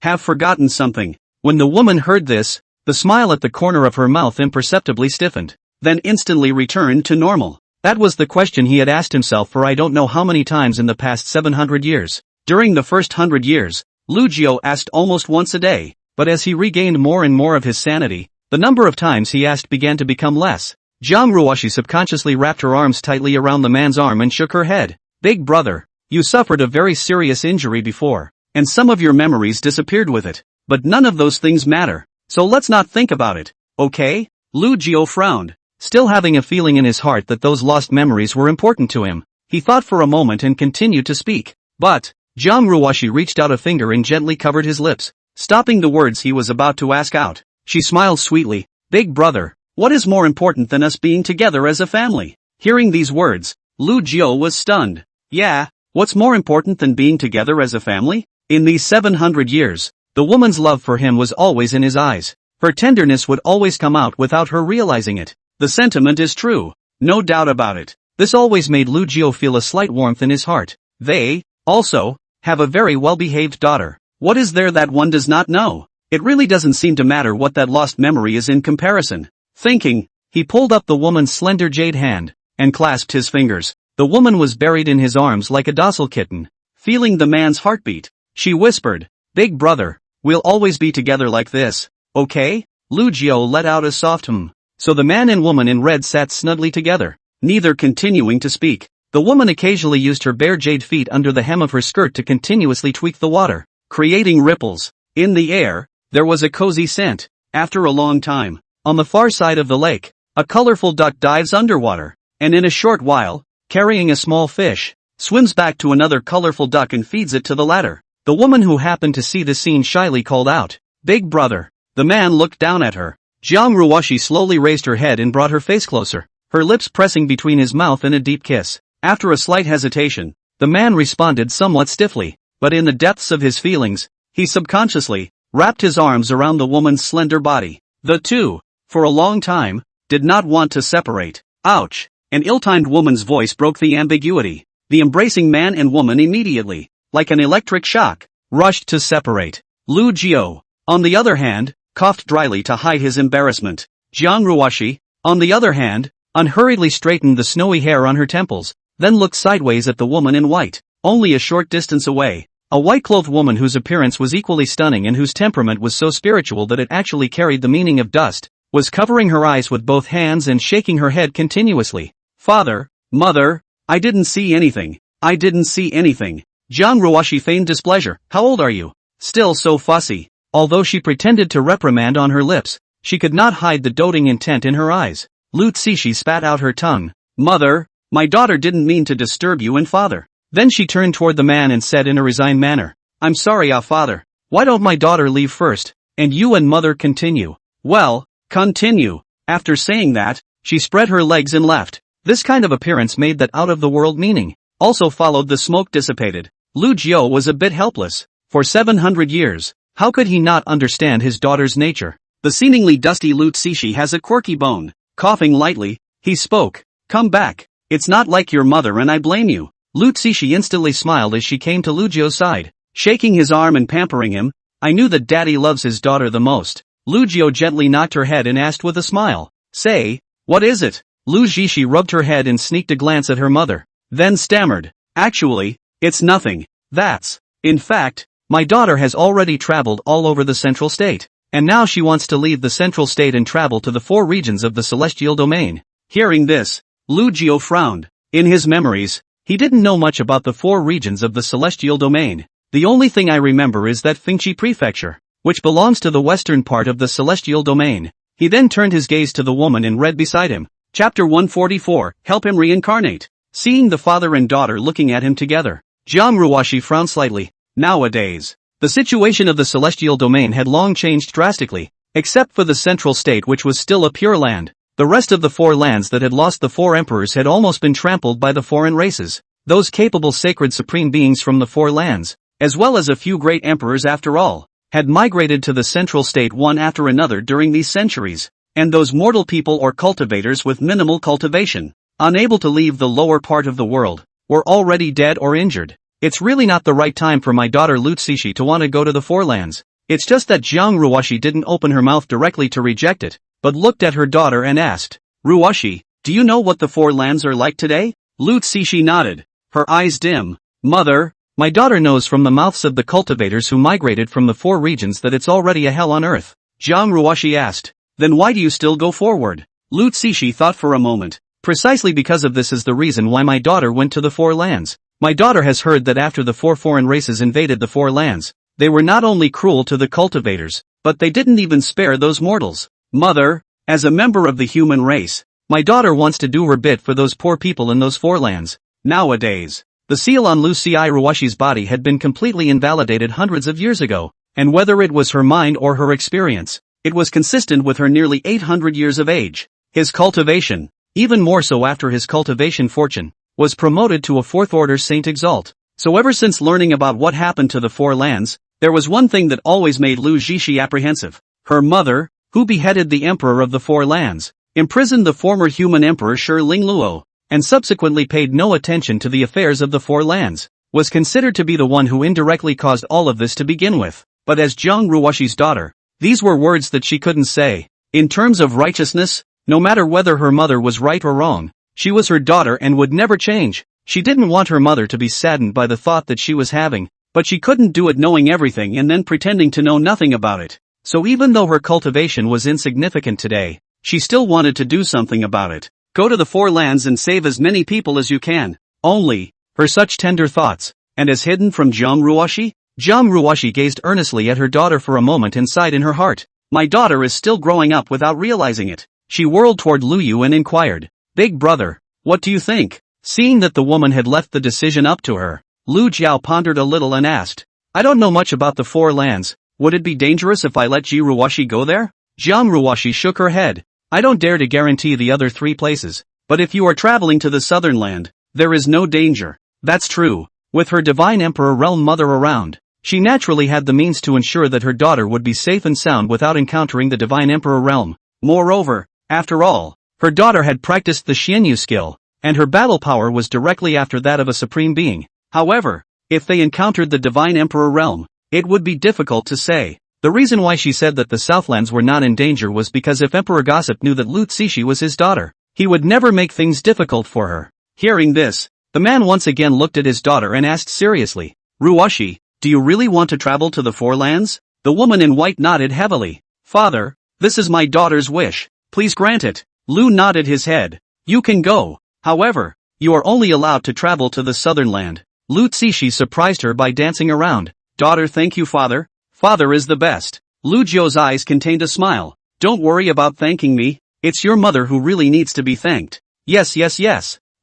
have forgotten something." When the woman heard this, the smile at the corner of her mouth imperceptibly stiffened, then instantly returned to normal. That was the question he had asked himself for I don't know how many times in the past 700 years. During the first 100 years, Lu Jiao asked almost once a day, but as he regained more and more of his sanity, the number of times he asked began to become less. Jiang Ruoshi subconsciously wrapped her arms tightly around the man's arm and shook her head. "Big brother, you suffered a very serious injury before, and some of your memories disappeared with it, but none of those things matter. So let's not think about it, okay?" Lu Jiao frowned, still having a feeling in his heart that those lost memories were important to him. He thought for a moment and continued to speak. But, Jiang Ruoshi reached out a finger and gently covered his lips, stopping the words he was about to ask out. She smiled sweetly. "Big brother, what is more important than us being together as a family?" Hearing these words, Lu Jiao was stunned. "Yeah, what's more important than being together as a family?" In these 700 years, the woman's love for him was always in his eyes. Her tenderness would always come out without her realizing it. The sentiment is true, no doubt about it. This always made Lu Jiao feel a slight warmth in his heart. They, also, have a very well-behaved daughter. What is there that one does not know? It really doesn't seem to matter what that lost memory is in comparison. Thinking, he pulled up the woman's slender jade hand, and clasped his fingers. The woman was buried in his arms like a docile kitten. Feeling the man's heartbeat, she whispered, "Big brother, we'll always be together like this, okay?" Lu Jiao let out a soft So the man and woman in red sat snugly together, neither continuing to speak. The woman occasionally used her bare jade feet under the hem of her skirt to continuously tweak the water, creating ripples. In the air, there was a cozy scent. After a long time, on the far side of the lake, a colorful duck dives underwater, and in a short while, carrying a small fish, swims back to another colorful duck and feeds it to the latter. The woman who happened to see the scene shyly called out, "Big brother." The man looked down at her. Jiang Ruoshi slowly raised her head and brought her face closer, her lips pressing between his mouth in a deep kiss. After a slight hesitation, the man responded somewhat stiffly, but in the depths of his feelings, he subconsciously wrapped his arms around the woman's slender body. The two, for a long time, did not want to separate. Ouch! An ill-timed woman's voice broke the ambiguity. The embracing man and woman immediately, like an electric shock, rushed to separate. Lu Jiao, on the other hand, coughed dryly to hide his embarrassment. Jiang Ruoshi, on the other hand, unhurriedly straightened the snowy hair on her temples, then looked sideways at the woman in white. Only a short distance away, a white-clothed woman whose appearance was equally stunning and whose temperament was so spiritual that it actually carried the meaning of dust, was covering her eyes with both hands and shaking her head continuously. "Father, mother, I didn't see anything. I didn't see anything." Jiang Ruoshi feigned displeasure. "How old are you? Still so fussy." Although she pretended to reprimand on her lips, she could not hide the doting intent in her eyes. Lu Zishi spat out her tongue. "Mother, my daughter didn't mean to disturb you and father." Then she turned toward the man and said in a resigned manner, "I'm sorry, father. Why don't my daughter leave first, and you and mother continue?" "Well, continue." After saying that, she spread her legs and left. This kind of appearance made that out-of-the-world meaning. Also followed the smoke dissipated. Lu Jiao was a bit helpless. For 700 years, how could he not understand his daughter's nature? The seemingly dusty Lu Zishi has a quirky bone. Coughing lightly, he spoke. "Come back. It's not like your mother and I blame you." Lu Zishi instantly smiled as she came to Lu Jiao's side, shaking his arm and pampering him. "I knew that daddy loves his daughter the most." Lu Jiao gently nodded her head and asked with a smile, "Say, what is it?" Lu Zishi rubbed her head and sneaked a glance at her mother, then stammered, "Actually, it's nothing. In fact, my daughter has already traveled all over the central state, and now she wants to leave the central state and travel to the 4 regions of the celestial domain." Hearing this, Lu Jiao frowned. In his memories, he didn't know much about the 4 regions of the celestial domain. "The only thing I remember is that Fengqi prefecture, which belongs to the western part of the celestial domain." He then turned his gaze to the woman in red beside him. Chapter 144, Help him reincarnate. Seeing the father and daughter looking at him together, Jiang Ruoshi frowned slightly. Nowadays, the situation of the celestial domain had long changed drastically, except for the central state which was still a pure land. The rest of the 4 lands that had lost the 4 emperors had almost been trampled by the foreign races, those capable sacred supreme beings from the 4 lands, as well as a few great emperors after all, had migrated to the central state one after another during these centuries, and those mortal people or cultivators with minimal cultivation, unable to leave the lower part of the world, were already dead or injured. "It's really not the right time for my daughter Lu Zishi to want to go to the 4 lands. It's just that Jiang Ruoshi didn't open her mouth directly to reject it, but looked at her daughter and asked, "Ruoshi, do you know what the 4 lands are like today?" Lu Zishi nodded, her eyes dim. "Mother, my daughter knows from the mouths of the cultivators who migrated from the 4 regions that it's already a hell on earth." Jiang Ruoshi asked, "Then why do you still go forward?" Lu Zishi thought for a moment. "Precisely because of this is the reason why my daughter went to the 4 lands. My daughter has heard that after the 4 foreign races invaded the 4 lands, they were not only cruel to the cultivators, but they didn't even spare those mortals. Mother, as a member of the human race, my daughter wants to do her bit for those poor people in those 4 lands." Nowadays, the seal on Lu Ruoshi's body had been completely invalidated hundreds of years ago, and whether it was her mind or her experience, it was consistent with her nearly 800 years of age. His cultivation, even more so after his cultivation fortune, was promoted to a 4th order Saint Exalt. So ever since learning about what happened to the 4 lands, there was one thing that always made Lu Zishi apprehensive. Her mother, who beheaded the emperor of the 4 lands, imprisoned the former human emperor Shi Lingluo, and subsequently paid no attention to the affairs of the 4 lands, was considered to be the one who indirectly caused all of this to begin with. But as Jiang Ruoshi's daughter, these were words that she couldn't say. In terms of righteousness, no matter whether her mother was right or wrong, she was her daughter and would never change. She didn't want her mother to be saddened by the thought that she was having, but she couldn't do it knowing everything and then pretending to know nothing about it. so even though her cultivation was insignificant today, she still wanted to do something about it. Go to the Four Lands and save as many people as you can. Only, for such tender thoughts, and as hidden from Jiang Ruoshi? Jiang Ruoshi gazed earnestly at her daughter for a moment and sighed in her heart. My daughter is still growing up without realizing it. She whirled toward Lu Yu and inquired, Big brother, what do you think? Seeing that the woman had left the decision up to her, Lu Jiao pondered a little and asked, I don't know much about the Four Lands, would it be dangerous if I let Ji Ruoshi go there? Jiang Ruoshi shook her head. I don't dare to guarantee the other 3 places, but if you are traveling to the southern land, there is no danger. That's true. With her divine emperor realm mother around, she naturally had the means to ensure that her daughter would be safe and sound without encountering the divine emperor realm. Moreover, after all, her daughter had practiced the Xianyu skill, and her battle power was directly after that of a supreme being. However, if they encountered the divine emperor realm, it would be difficult to say. The reason why she said that the Southlands were not in danger was because if Emperor Gossip knew that Lu Zishi was his daughter, he would never make things difficult for her. Hearing this, the man once again looked at his daughter and asked seriously, Ruoshi, do you really want to travel to the Four Lands? The woman in white nodded heavily. Father, this is my daughter's wish. Please grant it. Lu nodded his head. You can go. However, you are only allowed to travel to the southern land. Lu Zishi surprised her by dancing around. Daughter, thank you, father. Father is the best. Lu Jiu's eyes contained a smile. Don't worry about thanking me. It's your mother who really needs to be thanked. Yes.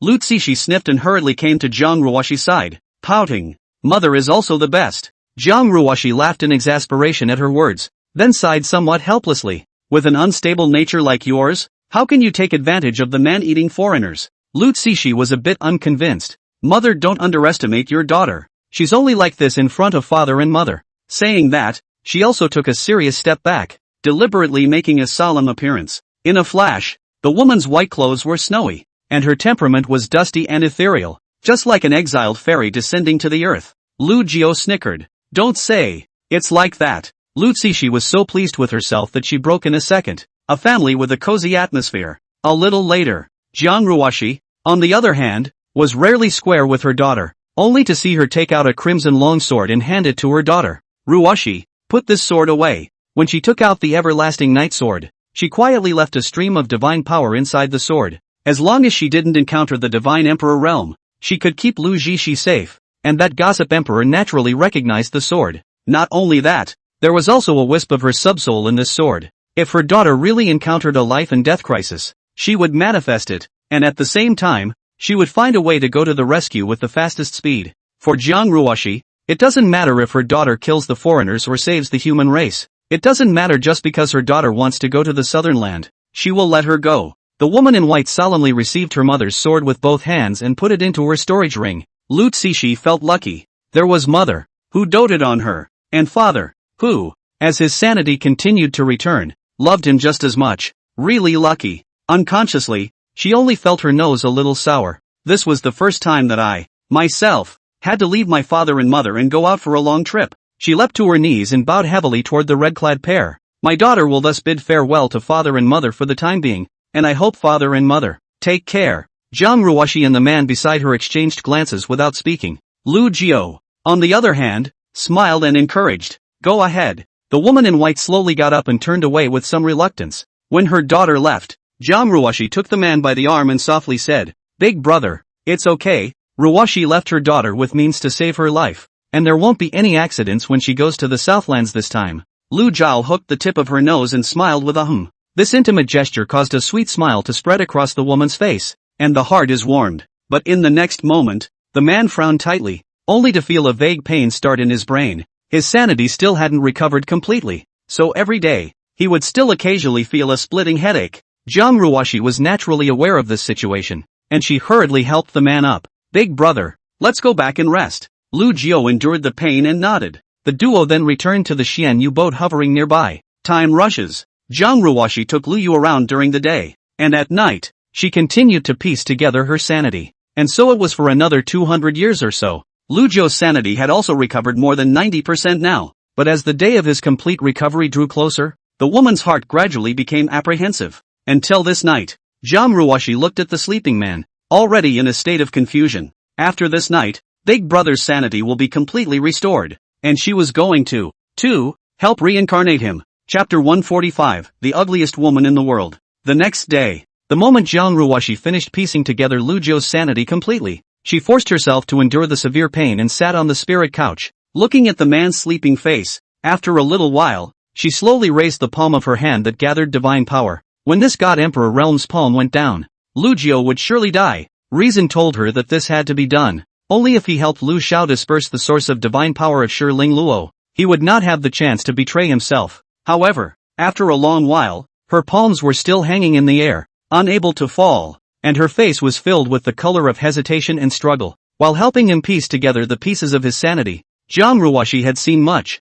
Lu Zishi sniffed and hurriedly came to Jiang Ruoshi's side, pouting. Mother is also the best. Jiang Ruoshi laughed in exasperation at her words, then sighed somewhat helplessly. With an unstable nature like yours, how can you take advantage of the man-eating foreigners? Lu Zishi was a bit unconvinced. Mother, don't underestimate your daughter. She's only like this in front of father and mother. Saying that, she also took a serious step back, deliberately making a solemn appearance. In a flash, the woman's white clothes were snowy, and her temperament was dusty and ethereal, just like an exiled fairy descending to the earth. Lu Jiu snickered. Don't say, it's like that. Lu Zishi was so pleased with herself that she broke in a second. A family with a cozy atmosphere. A little later, Jiang Ruoshi, on the other hand, was rarely square with her daughter, only to see her take out a crimson longsword and hand it to her daughter. Ruoshi, put this sword away. When she took out the everlasting night sword, she quietly left a stream of divine power inside the sword. As long as she didn't encounter the divine emperor realm, she could keep Lu Zishi safe, and that gossip emperor naturally recognized the sword. Not only that, there was also a wisp of her subsoul in this sword. If her daughter really encountered a life and death crisis, she would manifest it, and at the same time, she would find a way to go to the rescue with the fastest speed. For Jiang Ruoshi, it doesn't matter if her daughter kills the foreigners or saves the human race. It doesn't matter just because her daughter wants to go to the southern land. She will let her go. The woman in white solemnly received her mother's sword with both hands and put it into her storage ring. Lu Zishi felt lucky. There was mother, who doted on her, and father, who, as his sanity continued to return, loved him just as much. Really lucky. Unconsciously, she only felt her nose a little sour. This was the first time that I, myself, had to leave my father and mother and go out for a long trip. She leapt to her knees and bowed heavily toward the red-clad pair. My daughter will thus bid farewell to father and mother for the time being, and I hope father and mother take care. Jiang Ruoshi and the man beside her exchanged glances without speaking. Lu Jiu, on the other hand, smiled and encouraged. Go ahead. The woman in white slowly got up and turned away with some reluctance. When her daughter left, Jiang Ruoshi took the man by the arm and softly said, Big brother, it's okay. Ruoshi left her daughter with means to save her life, and there won't be any accidents when she goes to the Southlands this time. Lu Jiao hooked the tip of her nose and smiled with a hum. This intimate gesture caused a sweet smile to spread across the woman's face, and the heart is warmed. But in the next moment, the man frowned tightly, only to feel a vague pain start in his brain. His sanity still hadn't recovered completely, so every day, he would still occasionally feel a splitting headache. Jiang Ruoshi was naturally aware of this situation, and she hurriedly helped the man up. Big brother, let's go back and rest. Lu Jiu endured the pain and nodded. The duo then returned to the Xianyu boat hovering nearby. Time rushes. Jiang Ruoshi took Lu Yu around during the day, and at night, she continued to piece together her sanity. And so it was for another 200 years or so. Lu Jiu's sanity had also recovered more than 90% now, but as the day of his complete recovery drew closer, the woman's heart gradually became apprehensive. Until this night, Jiang Ruoshi looked at the sleeping man, already in a state of confusion. After this night, Big Brother's sanity will be completely restored, and she was going to help reincarnate him. Chapter 145, The Ugliest Woman in the World. The next day, the moment Jiang Ruoshi finished piecing together Lu Jiu's sanity completely, she forced herself to endure the severe pain and sat on the spirit couch, looking at the man's sleeping face. After a little while, she slowly raised the palm of her hand that gathered divine power. When this God Emperor realm's palm went down, Lu Jiu would surely die. Reason told her that this had to be done. Only if he helped Lu Xiao disperse the source of divine power of Shi Ling Luo, he would not have the chance to betray himself. However, after a long while, her palms were still hanging in the air, unable to fall, and her face was filled with the color of hesitation and struggle. While helping him piece together the pieces of his sanity, Jiang Ruoshi had seen much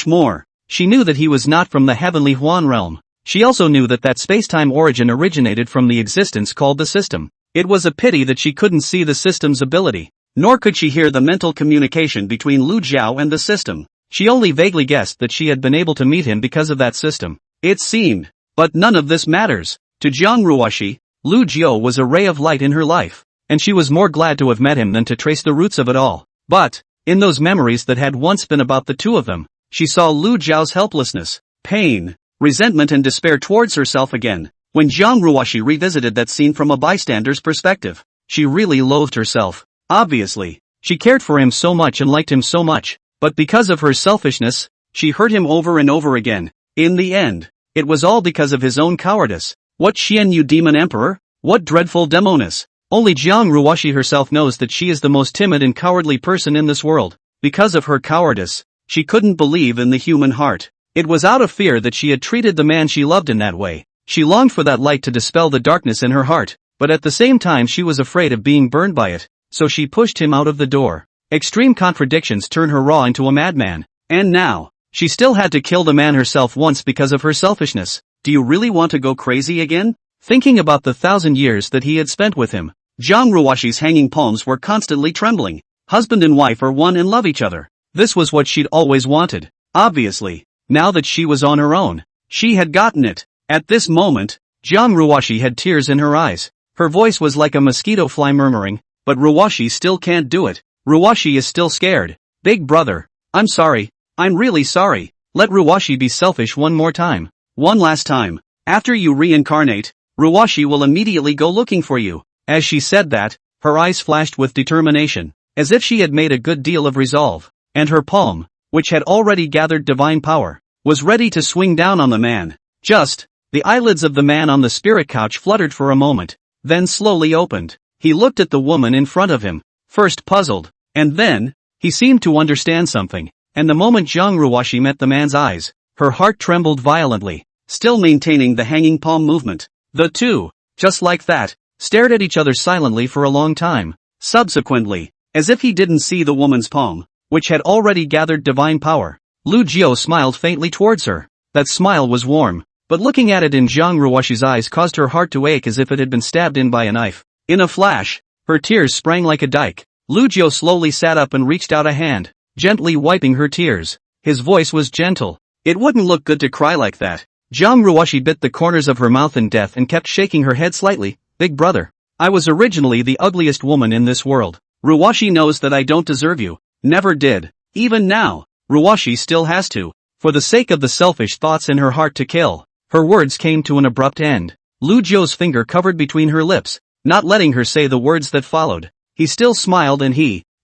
more. She knew that he was not from the heavenly Huan realm. She also knew that space-time origin originated from the existence called the system. It was a pity that she couldn't see the system's ability, nor could she hear the mental communication between Lu Jiao and the system. She only vaguely guessed that she had been able to meet him because of that system, it seemed. But none of this matters. To Jiang Ruoshi, Lu Jiao was a ray of light in her life, and she was more glad to have met him than to trace the roots of it all. But, in those memories that had once been about the two of them, she saw Lu Jiao's helplessness, pain, resentment and despair towards herself again. When Jiang Ruoshi revisited that scene from a bystander's perspective, she really loathed herself. Obviously, she cared for him so much and liked him so much, but because of her selfishness, she hurt him over and over again. In the end, it was all because of his own cowardice. What Xianyu Demon Emperor? What dreadful demoness? Only Jiang Ruoshi herself knows that she is the most timid and cowardly person in this world. Because of her cowardice, she couldn't believe in the human heart. It was out of fear that she had treated the man she loved in that way. She longed for that light to dispel the darkness in her heart, but at the same time she was afraid of being burned by it, so she pushed him out of the door. Extreme contradictions turn her raw into a madman, and now, she still had to kill the man herself once because of her selfishness. Do you really want to go crazy again? Thinking about the 1,000 years that he had spent with him, Jiang Ruoshi's hanging palms were constantly trembling. Husband and wife are one and love each other. This was what she'd always wanted. Obviously, now that she was on her own, she had gotten it. At this moment, Jiang Ruoshi had tears in her eyes. Her voice was like a mosquito fly murmuring, but Ruoshi still can't do it. Ruoshi is still scared. Big brother, I'm sorry. I'm really sorry. Let Ruoshi be selfish one more time. One last time. After you reincarnate, Ruoshi will immediately go looking for you. As she said that, her eyes flashed with determination, as if she had made a good deal of resolve, and her palm, which had already gathered divine power, was ready to swing down on the man. The eyelids of the man on the spirit couch fluttered for a moment, then slowly opened. He looked at the woman in front of him, first puzzled, and then, he seemed to understand something, and the moment Jiang Ruoshi met the man's eyes, her heart trembled violently, still maintaining the hanging palm movement. The two, just like that, stared at each other silently for a long time. Subsequently, as if he didn't see the woman's palm, which had already gathered divine power, Lu Jiao smiled faintly towards her. That smile was warm, but looking at it in Jiang Ruoshi's eyes caused her heart to ache as if it had been stabbed in by a knife. In a flash, her tears sprang like a dike. Lu Jiao slowly sat up and reached out a hand, gently wiping her tears. His voice was gentle. It wouldn't look good to cry like that. Jiang Ruoshi bit the corners of her mouth in death and kept shaking her head slightly. Big brother, I was originally the ugliest woman in this world. Ruoshi knows that I don't deserve you. Never did. Even now, Ruoshi still has to. For the sake of the selfish thoughts in her heart to kill. Her words came to an abrupt end. Lu Jiao's finger covered between her lips, not letting her say the words that followed. He still smiled and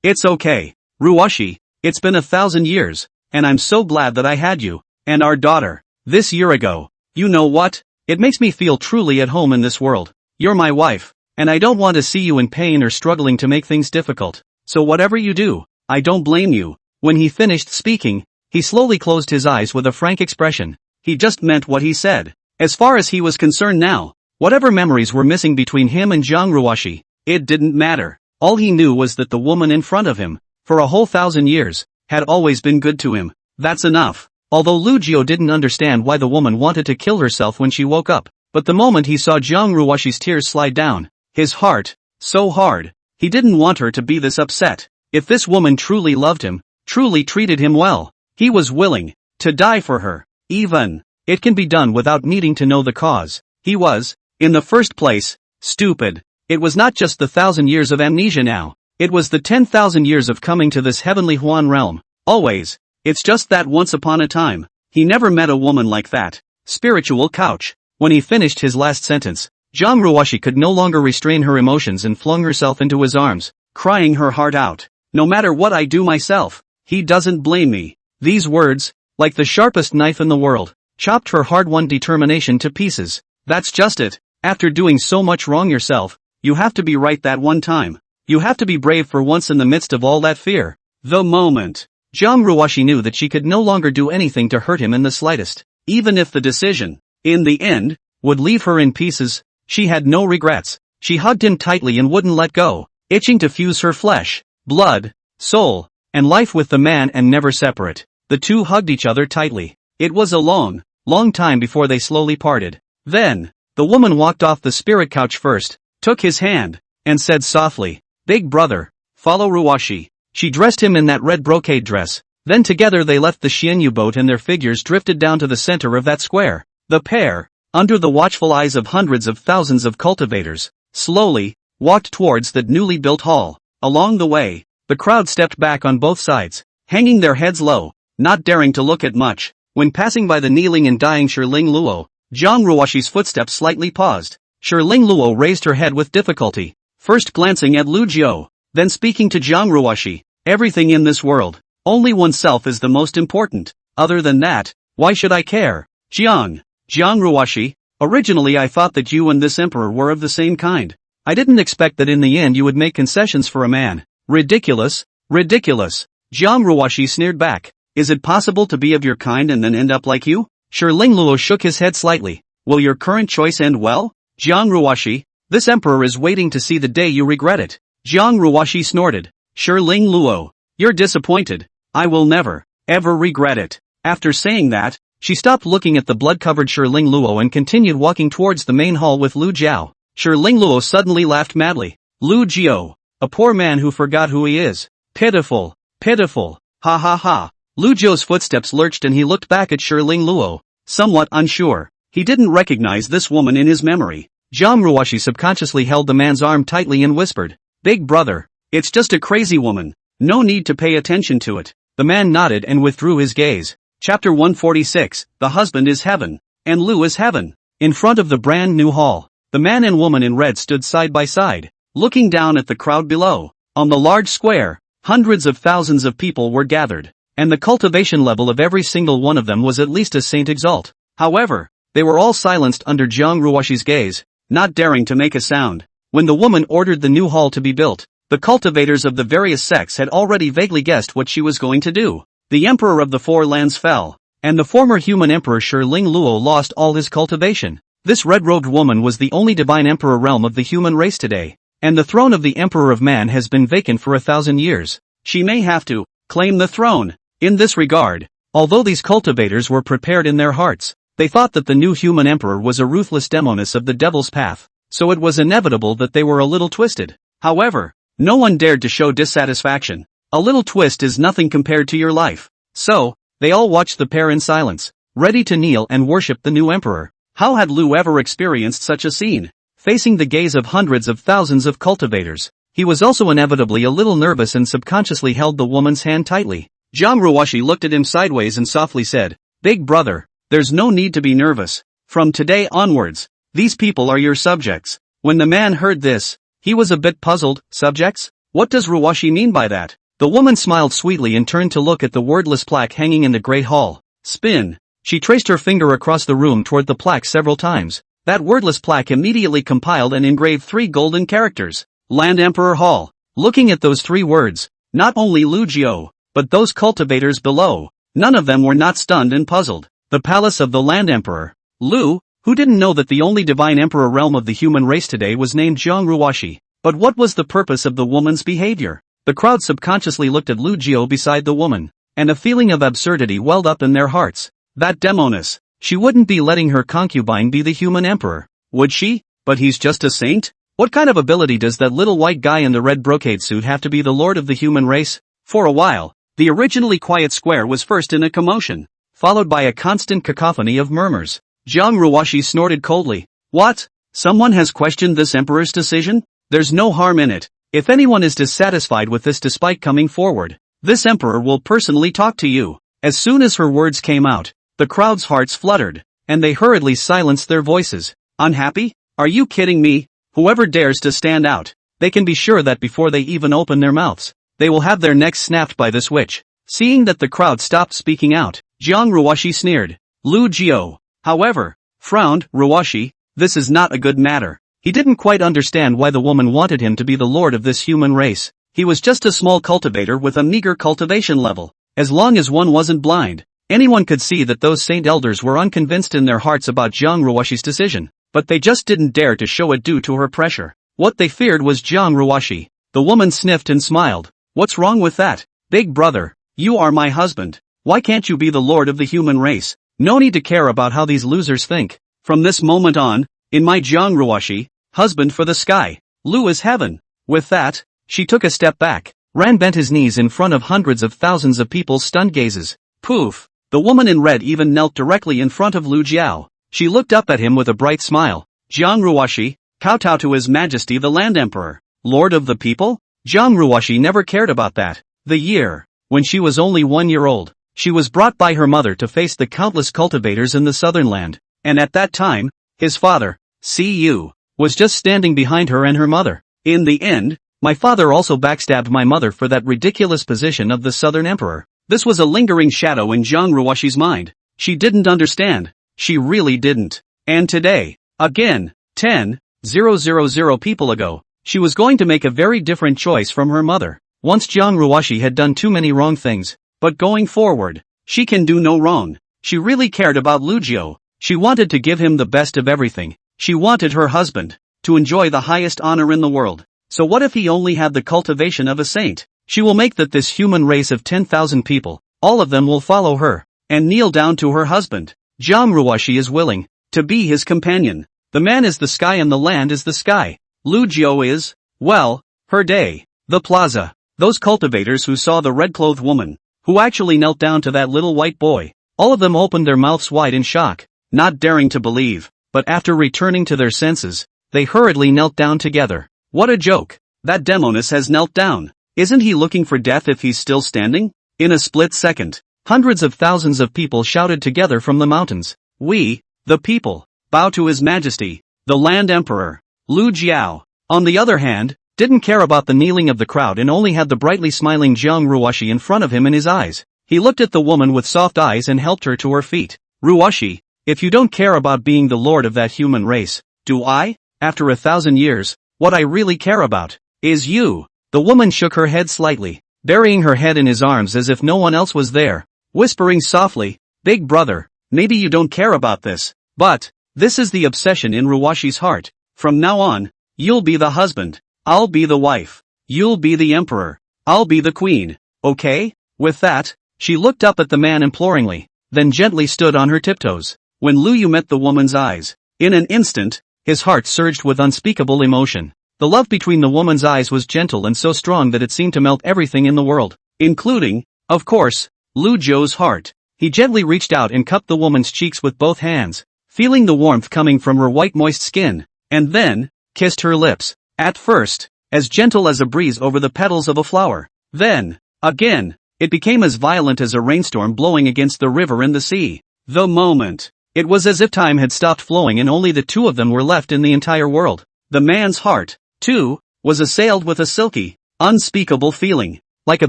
it's okay. Ruoshi, it's been 1,000 years, and I'm so glad that I had you, and our daughter, this year ago. You know what? It makes me feel truly at home in this world. You're my wife, and I don't want to see you in pain or struggling to make things difficult. So whatever you do, I don't blame you. When he finished speaking, he slowly closed his eyes with a frank expression. He just meant what he said. As far as he was concerned now, whatever memories were missing between him and Jiang Ruoshi, it didn't matter. All he knew was that the woman in front of him, for a whole 1,000 years, had always been good to him. That's enough. Although Lu Jiao didn't understand why the woman wanted to kill herself when she woke up, but the moment he saw Jiang Ruoshi's tears slide down, his heart, so hard, he didn't want her to be this upset. If this woman truly loved him, truly treated him well, he was willing to die for her. Even, it can be done without needing to know the cause. He was, in the first place, stupid. It was not just the 1,000 years of amnesia now. It was the 10,000 years of coming to this heavenly Huan realm. Always. It's just that once upon a time, He never met a woman like that. Spiritual couch. When he finished his last sentence, Jiang Ruoshi could no longer restrain her emotions and flung herself into his arms, crying her heart out. No matter what I do myself, he doesn't blame me. These words, like the sharpest knife in the world, chopped her hard-won determination to pieces. That's just it. After doing so much wrong yourself, you have to be right that one time. You have to be brave for once in the midst of all that fear. The moment. Jiang Ruoshi knew that she could no longer do anything to hurt him in the slightest. Even if the decision, in the end, would leave her in pieces, she had no regrets. She hugged him tightly and wouldn't let go, itching to fuse her flesh, blood, soul, and life with the man and never separate. The two hugged each other tightly. It was a long, long time before they slowly parted. Then, the woman walked off the spirit couch first, took his hand, and said softly, "Big brother, follow Ruoshi." She dressed him in that red brocade dress. Then together they left the Xianyu boat and their figures drifted down to the center of that square. The pair, under the watchful eyes of hundreds of thousands of cultivators, slowly walked towards the newly built hall. Along the way, the crowd stepped back on both sides, hanging their heads low, not daring to look at much. When passing by the kneeling and dying Shiling Luo, Jiang Ruoshi's footsteps slightly paused. Shiling Luo raised her head with difficulty, first glancing at Lu Jiao, then speaking to Jiang Ruoshi. Everything in this world, only oneself is the most important. Other than that, why should I care? Jiang Ruoshi, originally I thought that you and this emperor were of the same kind. I didn't expect that in the end you would make concessions for a man. Ridiculous, ridiculous. Jiang Ruoshi sneered back. Is it possible to be of your kind and then end up like you? Shiling Luo shook his head slightly. Will your current choice end well? Jiang Ruoshi, this emperor is waiting to see the day you regret it. Jiang Ruoshi snorted. Shiling Luo, you're disappointed. I will never, ever regret it. After saying that, she stopped looking at the blood-covered Shiling Luo and continued walking towards the main hall with Lu Jiao. Shiling Luo suddenly laughed madly. Lu Jiao, a poor man who forgot who he is. Pitiful, pitiful, ha ha ha. Lu Jiao's footsteps lurched and he looked back at Shiling Luo, somewhat unsure. He didn't recognize this woman in his memory. Jiang Ruoshi subconsciously held the man's arm tightly and whispered, "Big brother, it's just a crazy woman. No need to pay attention to it." The man nodded and withdrew his gaze. Chapter 146, The Husband is Heaven, and Lu is Heaven. In front of the brand new hall, the man and woman in red stood side by side, looking down at the crowd below. On the large square, hundreds of thousands of people were gathered, and the cultivation level of every single one of them was at least a Saint Exalt. However, they were all silenced under Jiang Ruoshi's gaze, not daring to make a sound. When the woman ordered the new hall to be built, the cultivators of the various sects had already vaguely guessed what she was going to do. The emperor of the four lands fell, and the former human emperor Shiling Luo lost all his cultivation. This red-robed woman was the only divine emperor realm of the human race today, and the throne of the emperor of man has been vacant for 1,000 years. She may have to claim the throne. In this regard, although these cultivators were prepared in their hearts, they thought that the new human emperor was a ruthless demoness of the devil's path, so it was inevitable that they were a little twisted. However, no one dared to show dissatisfaction. A little twist is nothing compared to your life. So, they all watched the pair in silence, ready to kneel and worship the new emperor. How had Lu ever experienced such a scene? Facing the gaze of hundreds of thousands of cultivators, he was also inevitably a little nervous and subconsciously held the woman's hand tightly. Jiang Ruoshi looked at him sideways and softly said, "Big brother, there's no need to be nervous. From today onwards, these people are your subjects." When the man heard this, he was a bit puzzled. Subjects? What does Ruoshi mean by that? The woman smiled sweetly and turned to look at the wordless plaque hanging in the great hall. Spin. She traced her finger across the room toward the plaque several times. That wordless plaque immediately compiled and engraved 3 golden characters. Land Emperor Hall. Looking at those 3 words, not only Lu Jiao, but those cultivators below, none of them were not stunned and puzzled. The palace of the Land Emperor. Lu, who didn't know that the only divine emperor realm of the human race today was named Jiang Ruoshi. But what was the purpose of the woman's behavior? The crowd subconsciously looked at Lu Jiao beside the woman, and a feeling of absurdity welled up in their hearts. That demoness. She wouldn't be letting her concubine be the human emperor, would she? But he's just a saint? What kind of ability does that little white guy in the red brocade suit have to be the lord of the human race? For a while, the originally quiet square was first in a commotion, followed by a constant cacophony of murmurs. Jiang Ruoshi snorted coldly. What? Someone has questioned this emperor's decision? There's no harm in it. If anyone is dissatisfied with this despite coming forward, this emperor will personally talk to you. As soon as her words came out, The crowd's hearts fluttered, and they hurriedly silenced their voices. Unhappy? Are you kidding me? Whoever dares to stand out, they can be sure that before they even open their mouths, they will have their necks snapped by this witch. Seeing that the crowd stopped speaking out, Jiang Ruoshi sneered. Lu Jiao, however, frowned. Ruoshi, this is not a good matter. He didn't quite understand why the woman wanted him to be the lord of this human race. He was just a small cultivator with a meager cultivation level. As long as one wasn't blind, anyone could see that those saint elders were unconvinced in their hearts about Jiang Ruoshi's decision, but they just didn't dare to show it due to her pressure. What they feared was Jiang Ruoshi. The woman sniffed and smiled. What's wrong with that? Big brother, you are my husband. Why can't you be the lord of the human race? No need to care about how these losers think. From this moment on, in my Jiang Ruoshi, husband for the sky, Lu is heaven. With that, she took a step back. Ran bent his knees in front of hundreds of thousands of people's stunned gazes. Poof! The woman in red even knelt directly in front of Lu Jiao. She looked up at him with a bright smile. Jiang Ruoshi, kowtow to His Majesty the Land Emperor. Lord of the people? Jiang Ruoshi never cared about that. The year, when she was only 1 year old, she was brought by her mother to face the countless cultivators in the southern land, and at that time, his father, Cu, was just standing behind her and her mother. In the end, my father also backstabbed my mother for that ridiculous position of the southern emperor. This was a lingering shadow in Jiang Ruoshi's mind. She didn't understand. She really didn't. And today, again, 10,000 people ago, she was going to make a very different choice from her mother. Once Jiang Ruoshi had done too many wrong things, but going forward, she can do no wrong. She really cared about Lu Jiao. She wanted to give him the best of everything. She wanted her husband to enjoy the highest honor in the world. So what if he only had the cultivation of a saint? She will make that this human race of 10,000 people, all of them will follow her, and kneel down to her husband. Jiang Ruoshi is willing to be his companion. The man is the sky and the land is the sky. Lu Jiao is, well, her day. The plaza. Those cultivators who saw the red-clothed woman, who actually knelt down to that little white boy, all of them opened their mouths wide in shock, not daring to believe, but after returning to their senses, they hurriedly knelt down together. What a joke! That demoness has knelt down. Isn't he looking for death if he's still standing? In a split second, hundreds of thousands of people shouted together from the mountains. We, the people, bow to His Majesty, the Land Emperor. Lu Jiao, on the other hand, didn't care about the kneeling of the crowd and only had the brightly smiling Jiang Ruoshi in front of him in his eyes. He looked at the woman with soft eyes and helped her to her feet. Ruoshi, if you don't care about being the lord of that human race, do I? After 1,000 years, what I really care about is you. The woman shook her head slightly, burying her head in his arms as if no one else was there, whispering softly, Big brother, maybe you don't care about this, but this is the obsession in Ruoshi's heart. From now on, you'll be the husband, I'll be the wife, you'll be the emperor, I'll be the queen, okay? With that, she looked up at the man imploringly, then gently stood on her tiptoes. When Lu Yu met the woman's eyes, in an instant, his heart surged with unspeakable emotion. The love between the woman's eyes was gentle and so strong that it seemed to melt everything in the world, including, of course, Lu Jiao's heart. He gently reached out and cupped the woman's cheeks with both hands, feeling the warmth coming from her white moist skin, and then, kissed her lips. At first, as gentle as a breeze over the petals of a flower. Then, again, it became as violent as a rainstorm blowing against the river and the sea. The moment, it was as if time had stopped flowing and only the two of them were left in the entire world. The man's heart, too, was assailed with a silky, unspeakable feeling, like a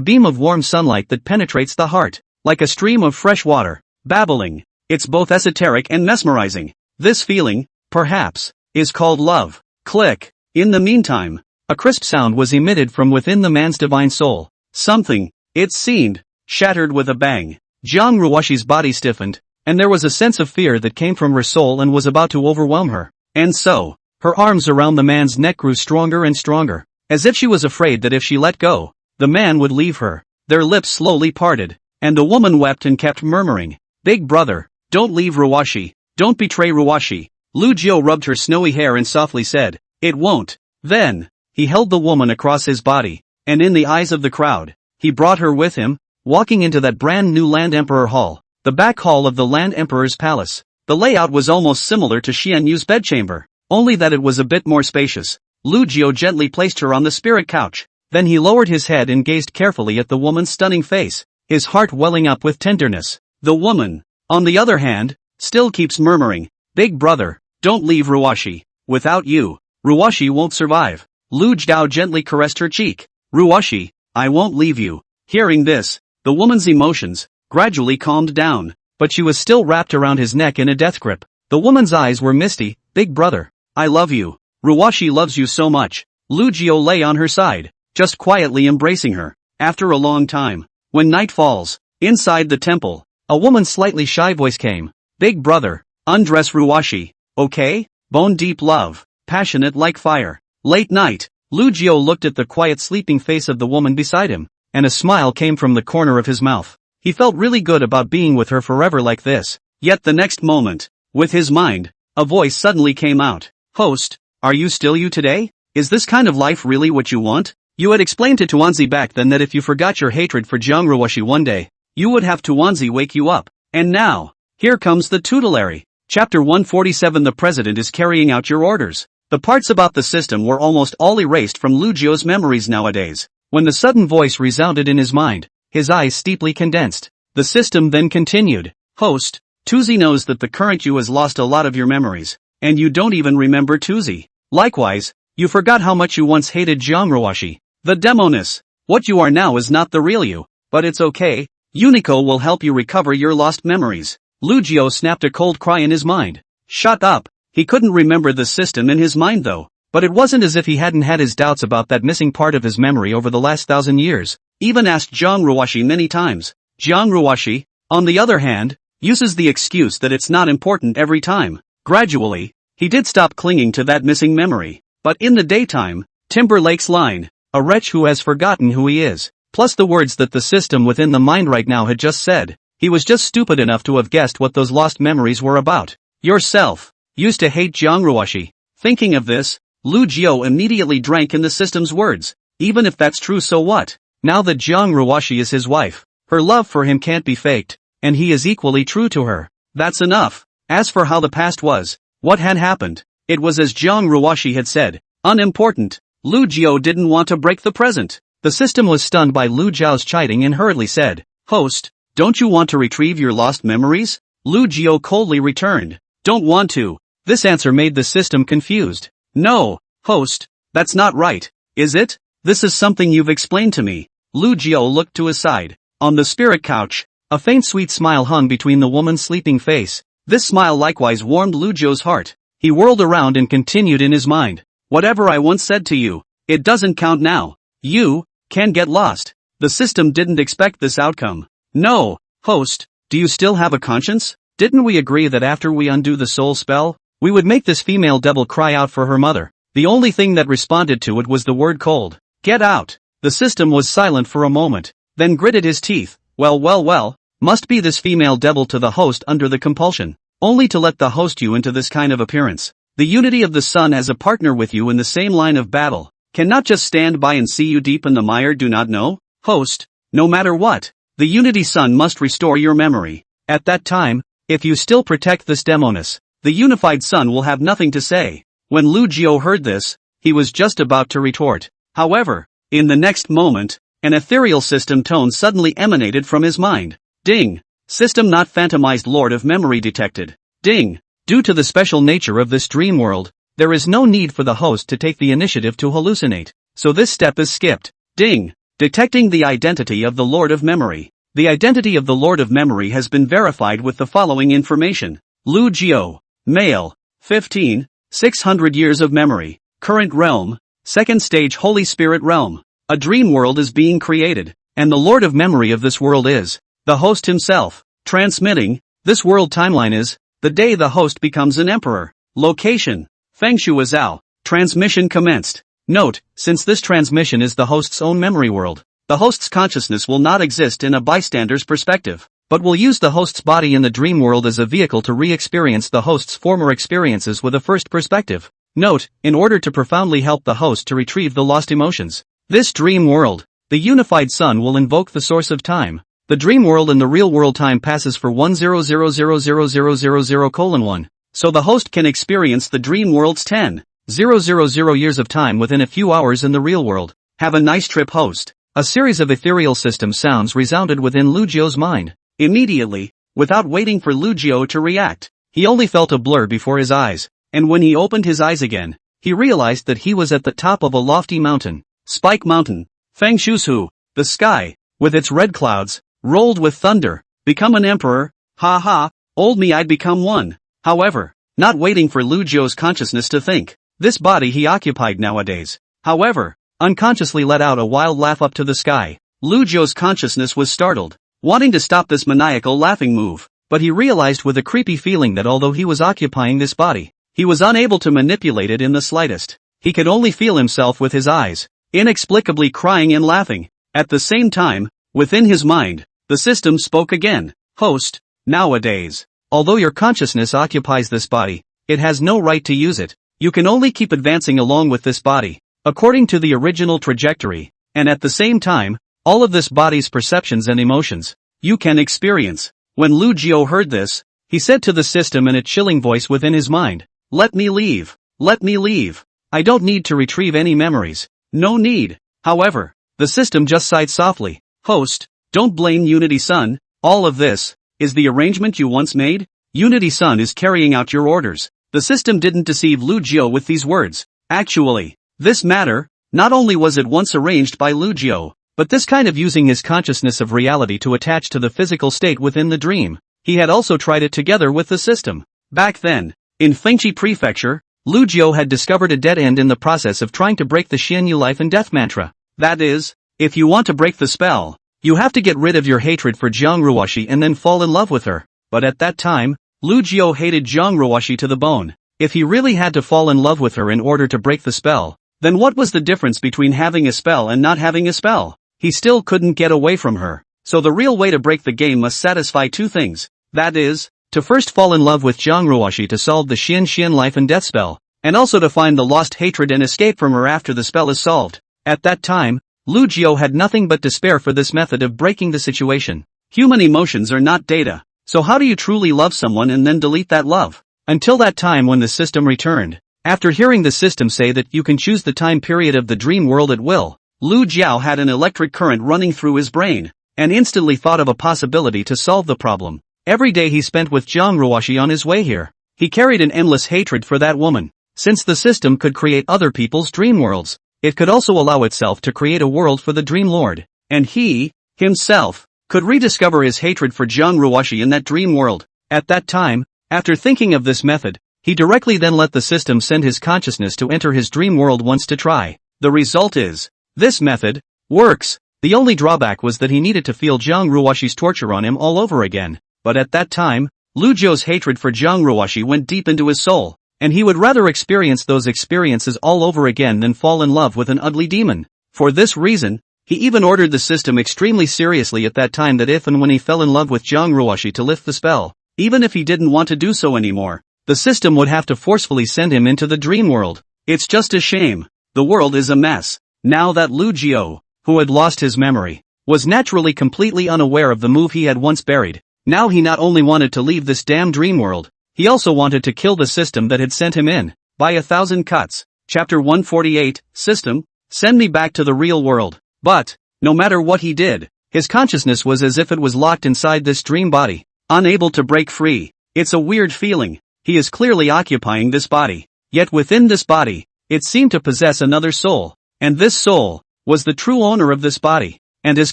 beam of warm sunlight that penetrates the heart, like a stream of fresh water, babbling. It's both esoteric and mesmerizing. This feeling, perhaps, is called love. Click. In the meantime, a crisp sound was emitted from within the man's divine soul. Something, it seemed, shattered with a bang. Jiang Ruoshi's body stiffened, and there was a sense of fear that came from her soul and was about to overwhelm her. And so, her arms around the man's neck grew stronger and stronger, as if she was afraid that if she let go, the man would leave her. Their lips slowly parted, and the woman wept and kept murmuring, Big brother, don't leave Ruoshi, don't betray Ruoshi. Lu Jiao rubbed her snowy hair and softly said, It won't. Then, he held the woman across his body, and in the eyes of the crowd, he brought her with him, walking into that brand new Land Emperor Hall, the back hall of the Land Emperor's palace. The layout was almost similar to Xian Yu's bedchamber, only that it was a bit more spacious. Lu Jiao gently placed her on the spirit couch. Then he lowered his head and gazed carefully at the woman's stunning face, his heart welling up with tenderness. The woman, on the other hand, still keeps murmuring, "Big brother, don't leave Ruwashi. Without you, Ruwashi won't survive." Lu Jiao gently caressed her cheek. "Ruwashi, I won't leave you." Hearing this, the woman's emotions gradually calmed down, but she was still wrapped around his neck in a death grip. The woman's eyes were misty. "Big brother, I love you. Ruwashi loves you so much." Lu Jiao lay on her side, just quietly embracing her. After a long time, when night falls, inside the temple, a woman's slightly shy voice came. "Big brother, undress Ruwashi, okay? Bone deep love, passionate like fire." Late night, Lu Jiao looked at the quiet sleeping face of the woman beside him, and a smile came from the corner of his mouth. He felt really good about being with her forever like this. Yet the next moment, with his mind, a voice suddenly came out. "Host, are you still you today? Is this kind of life really what you want? You had explained to Tuanzi back then that if you forgot your hatred for Jiang Ruwashi one day, you would have Tuanzi wake you up. And now, here comes the tutelary." Chapter 147. The president is carrying out your orders. The parts about the system were almost all erased from Lu Jiao's memories nowadays. When the sudden voice resounded in his mind, his eyes steeply condensed. The system then continued. "Host, Tuzi knows that the current you has lost a lot of your memories, and you don't even remember Tuzi. Likewise, you forgot how much you once hated Jiang Ruwashi. The demoness. What you are now is not the real you, but it's okay. Unico will help you recover your lost memories." Lu Jiao snapped a cold cry in his mind. Shut up. He couldn't remember the system in his mind though, but it wasn't as if he hadn't had his doubts about that missing part of his memory over the last 1,000 years. Even asked Jiang Ruwashi many times. Jiang Ruwashi, on the other hand, uses the excuse that it's not important every time. Gradually, he did stop clinging to that missing memory. But in the daytime, Timberlake's line, a wretch who has forgotten who he is, plus the words that the system within the mind right now had just said, he was just stupid enough to have guessed what those lost memories were about. Yourself used to hate Jiang Ruwashi. Thinking of this, Lu Jiao immediately drank in the system's words. Even if that's true, so what? Now that Jiang Ruwashi is his wife, her love for him can't be faked, and he is equally true to her. That's enough. As for how the past was, what had happened, it was as Jiang Ruwashi had said, unimportant. Lu Jiao didn't want to break the present. The system was stunned by Lu Jiao's chiding and hurriedly said, "Host, don't you want to retrieve your lost memories?" Lu Jiao coldly returned, "Don't want to." This answer made the system confused. "No, host, that's not right, is it? This is something you've explained to me." Lu Jiao looked to his side. On the spirit couch, a faint sweet smile hung between the woman's sleeping face. This smile likewise warmed Lu Jiao's heart. He whirled around and continued in his mind. "Whatever I once said to you, it doesn't count now. You can get lost." The system didn't expect this outcome. "No, host, do you still have a conscience? Didn't we agree that after we undo the soul spell, we would make this female devil cry out for her mother?" The only thing that responded to it was the word cold. "Get out." The system was silent for a moment, then gritted his teeth. Well, must be this female devil to the host under the compulsion, only to let the host you into this kind of appearance. The unity of the sun as a partner with you in the same line of battle, cannot just stand by and see you deep in the mire. Do not know? Host, no matter what, the unity sun must restore your memory. At that time, if you still protect this demoness, the unified sun will have nothing to say. When Lu Jiao heard this, he was just about to retort. However, in the next moment, an ethereal system tone suddenly emanated from his mind. Ding! System not phantomized Lord of Memory detected. Ding! Due to the special nature of this dream world, there is no need for the host to take the initiative to hallucinate, so this step is skipped. Ding! Detecting the identity of the Lord of Memory. The identity of the Lord of Memory has been verified with the following information. Lu Jiao, male, 15, 600 years of memory. Current realm, second stage Holy Spirit realm. A dream world is being created, and the Lord of Memory of this world is the host himself. Transmitting, this world timeline is the day the host becomes an emperor. Location, Fengshuazao. Transmission commenced. Note, since this transmission is the host's own memory world, the host's consciousness will not exist in a bystander's perspective, but will use the host's body in the dream world as a vehicle to re-experience the host's former experiences with a first perspective. Note, in order to profoundly help the host to retrieve the lost emotions. This dream world, the unified sun will invoke the source of time. The dream world and the real world time passes for 100000000:1, so the host can experience the dream world's 10,000 years of time within a few hours in the real world. Have a nice trip, host. A series of ethereal system sounds resounded within Lu Jiao's mind. Immediately, without waiting for Lu Jiao to react. He only felt a blur before his eyes, and when he opened his eyes again, he realized that he was at the top of a lofty mountain. Spike Mountain. Feng Shushu. The sky, with its red clouds, rolled with thunder. Become an emperor? Ha ha, old me, I'd become one. However, not waiting for Lu Jiao's consciousness to think, this body he occupied nowadays. However, unconsciously let out a wild laugh up to the sky. Lu Jiao's consciousness was startled, wanting to stop this maniacal laughing move, but he realized with a creepy feeling that although he was occupying this body, he was unable to manipulate it in the slightest. He could only feel himself with his eyes, inexplicably crying and laughing. At the same time, within his mind, the system spoke again. Host, nowadays, although your consciousness occupies this body, it has no right to use it. You can only keep advancing along with this body, according to the original trajectory, and at the same time, all of this body's perceptions and emotions, you can experience. When Lu Jiao heard this, he said to the system in a chilling voice within his mind, "Let me leave. Let me leave. I don't need to retrieve any memories. No need." However, the system just sighed softly. Host, don't blame Unity Sun. All of this is the arrangement you once made. Unity Sun is carrying out your orders. The system didn't deceive Lu Jiao with these words. Actually, this matter, not only was it once arranged by Lu Jiao, but this kind of using his consciousness of reality to attach to the physical state within the dream, he had also tried it together with the system. Back then, in Fengchi Prefecture, Lu Jiao had discovered a dead end in the process of trying to break the Xianyu life and death mantra. That is, if you want to break the spell, you have to get rid of your hatred for Jiang Ruoxi and then fall in love with her. But at that time, Lu Jiao hated Jiang Ruoxi to the bone. If he really had to fall in love with her in order to break the spell, then what was the difference between having a spell and not having a spell? He still couldn't get away from her. So the real way to break the game must satisfy two things. That is, to first fall in love with Jiang Ruoxi to solve the Xian life and death spell, and also to find the lost hatred and escape from her after the spell is solved. At that time, Lu Jiao had nothing but despair for this method of breaking the situation. Human emotions are not data, so how do you truly love someone and then delete that love? Until that time when the system returned. After hearing the system say that you can choose the time period of the dream world at will, Lu Jiao had an electric current running through his brain, and instantly thought of a possibility to solve the problem. Every day he spent with Jiang Ruoxi on his way here, he carried an endless hatred for that woman. Since the system could create other people's dream worlds, it could also allow itself to create a world for the Dream Lord, and he, himself, could rediscover his hatred for Jiang Ruoxi in that dream world. At that time, after thinking of this method, he directly then let the system send his consciousness to enter his dream world once to try. The result is, this method works. The only drawback was that he needed to feel Jiang Ruoxi's torture on him all over again. But at that time, Lu Jiao's hatred for Jiang Ruoxi went deep into his soul, and he would rather experience those experiences all over again than fall in love with an ugly demon. For this reason, he even ordered the system extremely seriously at that time that if and when he fell in love with Jiang Ruoxi to lift the spell, even if he didn't want to do so anymore, the system would have to forcefully send him into the dream world. It's just a shame. The world is a mess. Now that Lu Jiao, who had lost his memory, was naturally completely unaware of the move he had once buried, now he not only wanted to leave this damn dream world, he also wanted to kill the system that had sent him in. By 1,000 cuts. Chapter 148, System, send me back to the real world. But, no matter what he did, his consciousness was as if it was locked inside this dream body, unable to break free. It's a weird feeling. He is clearly occupying this body. Yet within this body, it seemed to possess another soul. And this soul was the true owner of this body. And his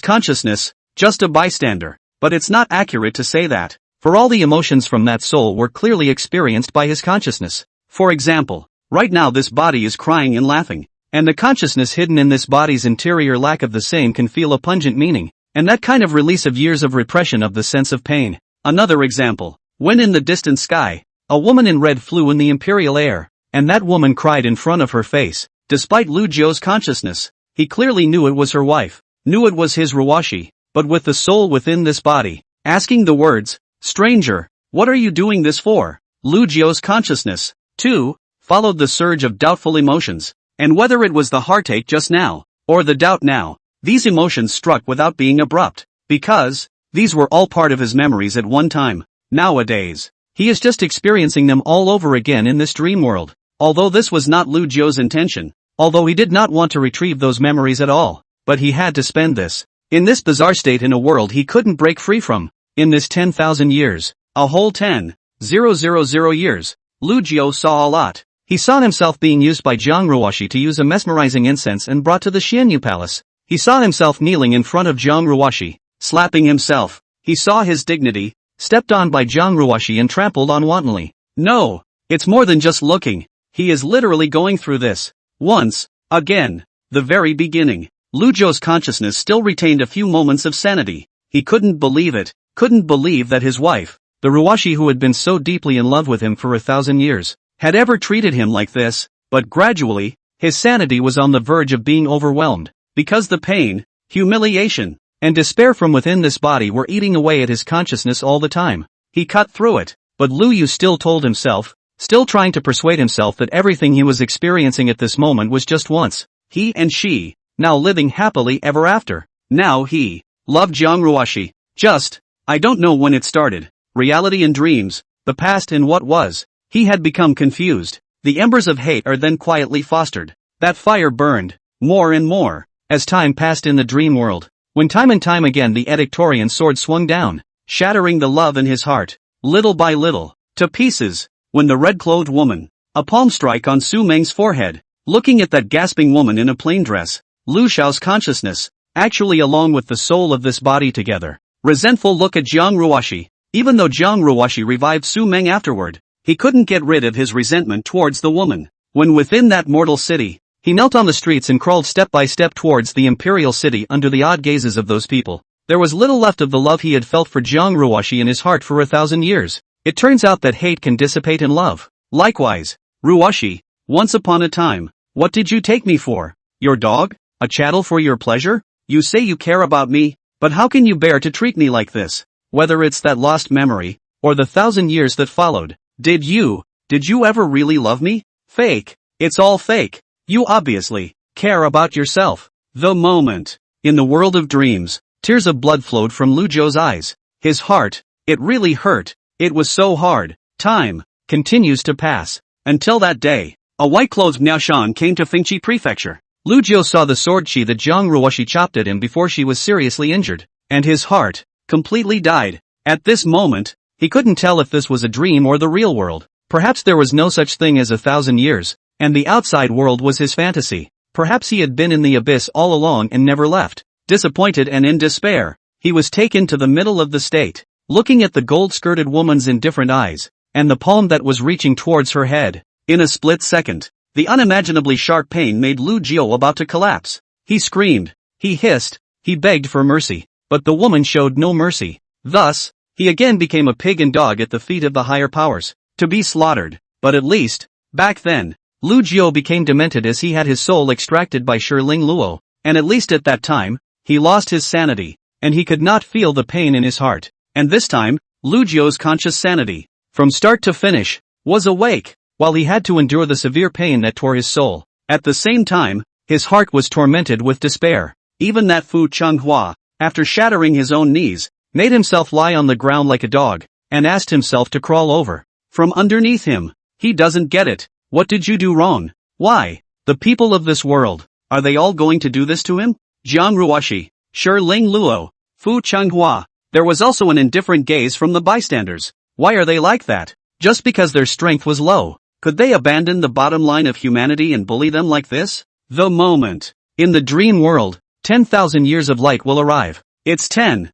consciousness, just a bystander. But it's not accurate to say that, for all the emotions from that soul were clearly experienced by his consciousness. For example, right now this body is crying and laughing, and the consciousness hidden in this body's interior lack of the same can feel a pungent meaning, and that kind of release of years of repression of the sense of pain. Another example, when in the distant sky, a woman in red flew in the imperial air, and that woman cried in front of her face. Despite Lu Jiao's consciousness, he clearly knew it was her wife, knew it was his Ruoxi, but with the soul within this body, asking the words, "Stranger, what are you doing this for?" Lu Jiao's consciousness, too, followed the surge of doubtful emotions, and whether it was the heartache just now, or the doubt now, these emotions struck without being abrupt, because these were all part of his memories at one time. Nowadays, he is just experiencing them all over again in this dream world. Although this was not Lu Jiao's intention, although he did not want to retrieve those memories at all, but he had to spend this, in this bizarre state in a world he couldn't break free from. In this 10,000 years, a whole 10,000 years, Lu Jiu saw a lot. He saw himself being used by Jiang Ruoxi to use a mesmerizing incense and brought to the Xianyu Palace. He saw himself kneeling in front of Jiang Ruoxi, slapping himself. He saw his dignity, stepped on by Jiang Ruoxi and trampled on wantonly. No, it's more than just looking. He is literally going through this. Once, again. The very beginning. Lu Jiu's consciousness still retained a few moments of sanity. He couldn't believe it, couldn't believe that his wife, the Ruoxi who had been so deeply in love with him for 1,000 years, had ever treated him like this, but gradually, his sanity was on the verge of being overwhelmed, because the pain, humiliation, and despair from within this body were eating away at his consciousness all the time. He cut through it, but Lu Yu still told himself, still trying to persuade himself that everything he was experiencing at this moment was just once. He and she, now living happily ever after. Now he loved Jiang Ruoxi. I don't know when it started. Reality and dreams, the past and what was. He had become confused. The embers of hate are then quietly fostered. That fire burned, more and more, as time passed in the dream world. When time and time again the Edictorian sword swung down, shattering the love in his heart, little by little, to pieces, when the red-clothed woman, a palm strike on Su Meng's forehead, looking at that gasping woman in a plain dress, Lu Xiao's consciousness, actually along with the soul of this body together. Resentful look at Jiang Ruoxi. Even though Jiang Ruoxi revived Su Meng afterward, he couldn't get rid of his resentment towards the woman. When within that mortal city, he knelt on the streets and crawled step by step towards the imperial city under the odd gazes of those people. There was little left of the love he had felt for Jiang Ruoxi in his heart for 1,000 years. It turns out that hate can dissipate in love. Likewise, Ruoxi, once upon a time, what did you take me for? Your dog? A chattel for your pleasure? You say you care about me, but how can you bear to treat me like this? Whether it's that lost memory, or the 1,000 years that followed, did you ever really love me? Fake. It's all fake. You obviously care about yourself. The moment. In the world of dreams, tears of blood flowed from Lu Jiu's eyes. His heart, it really hurt. It was so hard. Time continues to pass. Until that day, a white-clothed Miao Shan came to Fengqi Prefecture. Lu Jiu saw the sword chi that Jiang Ruoxi chopped at him before she was seriously injured, and his heart completely died. At this moment, he couldn't tell if this was a dream or the real world. Perhaps there was no such thing as 1,000 years, and the outside world was his fantasy. Perhaps he had been in the abyss all along and never left. Disappointed and in despair, he was taken to the middle of the state, looking at the gold-skirted woman's indifferent eyes, and the palm that was reaching towards her head. In a split second, the unimaginably sharp pain made Lu Jiu about to collapse. He screamed, he hissed, he begged for mercy, but the woman showed no mercy. Thus, he again became a pig and dog at the feet of the higher powers, to be slaughtered. But at least, back then, Lu Jiu became demented as he had his soul extracted by Shiling Luo, and at least at that time, he lost his sanity, and he could not feel the pain in his heart. And this time, Lu Jiu's conscious sanity, from start to finish, was awake, while he had to endure the severe pain that tore his soul. At the same time, his heart was tormented with despair. Even that Fu Changhua, after shattering his own knees, made himself lie on the ground like a dog, and asked himself to crawl over from underneath him. He doesn't get it. What did you do wrong? Why? The people of this world, are they all going to do this to him? Jiang Ruoxi, Shiling Luo, Fu Changhua. There was also an indifferent gaze from the bystanders. Why are they like that? Just because their strength was low. Could they abandon the bottom line of humanity and bully them like this? The moment. In the dream world, 10,000 years of light will arrive. It's 10,000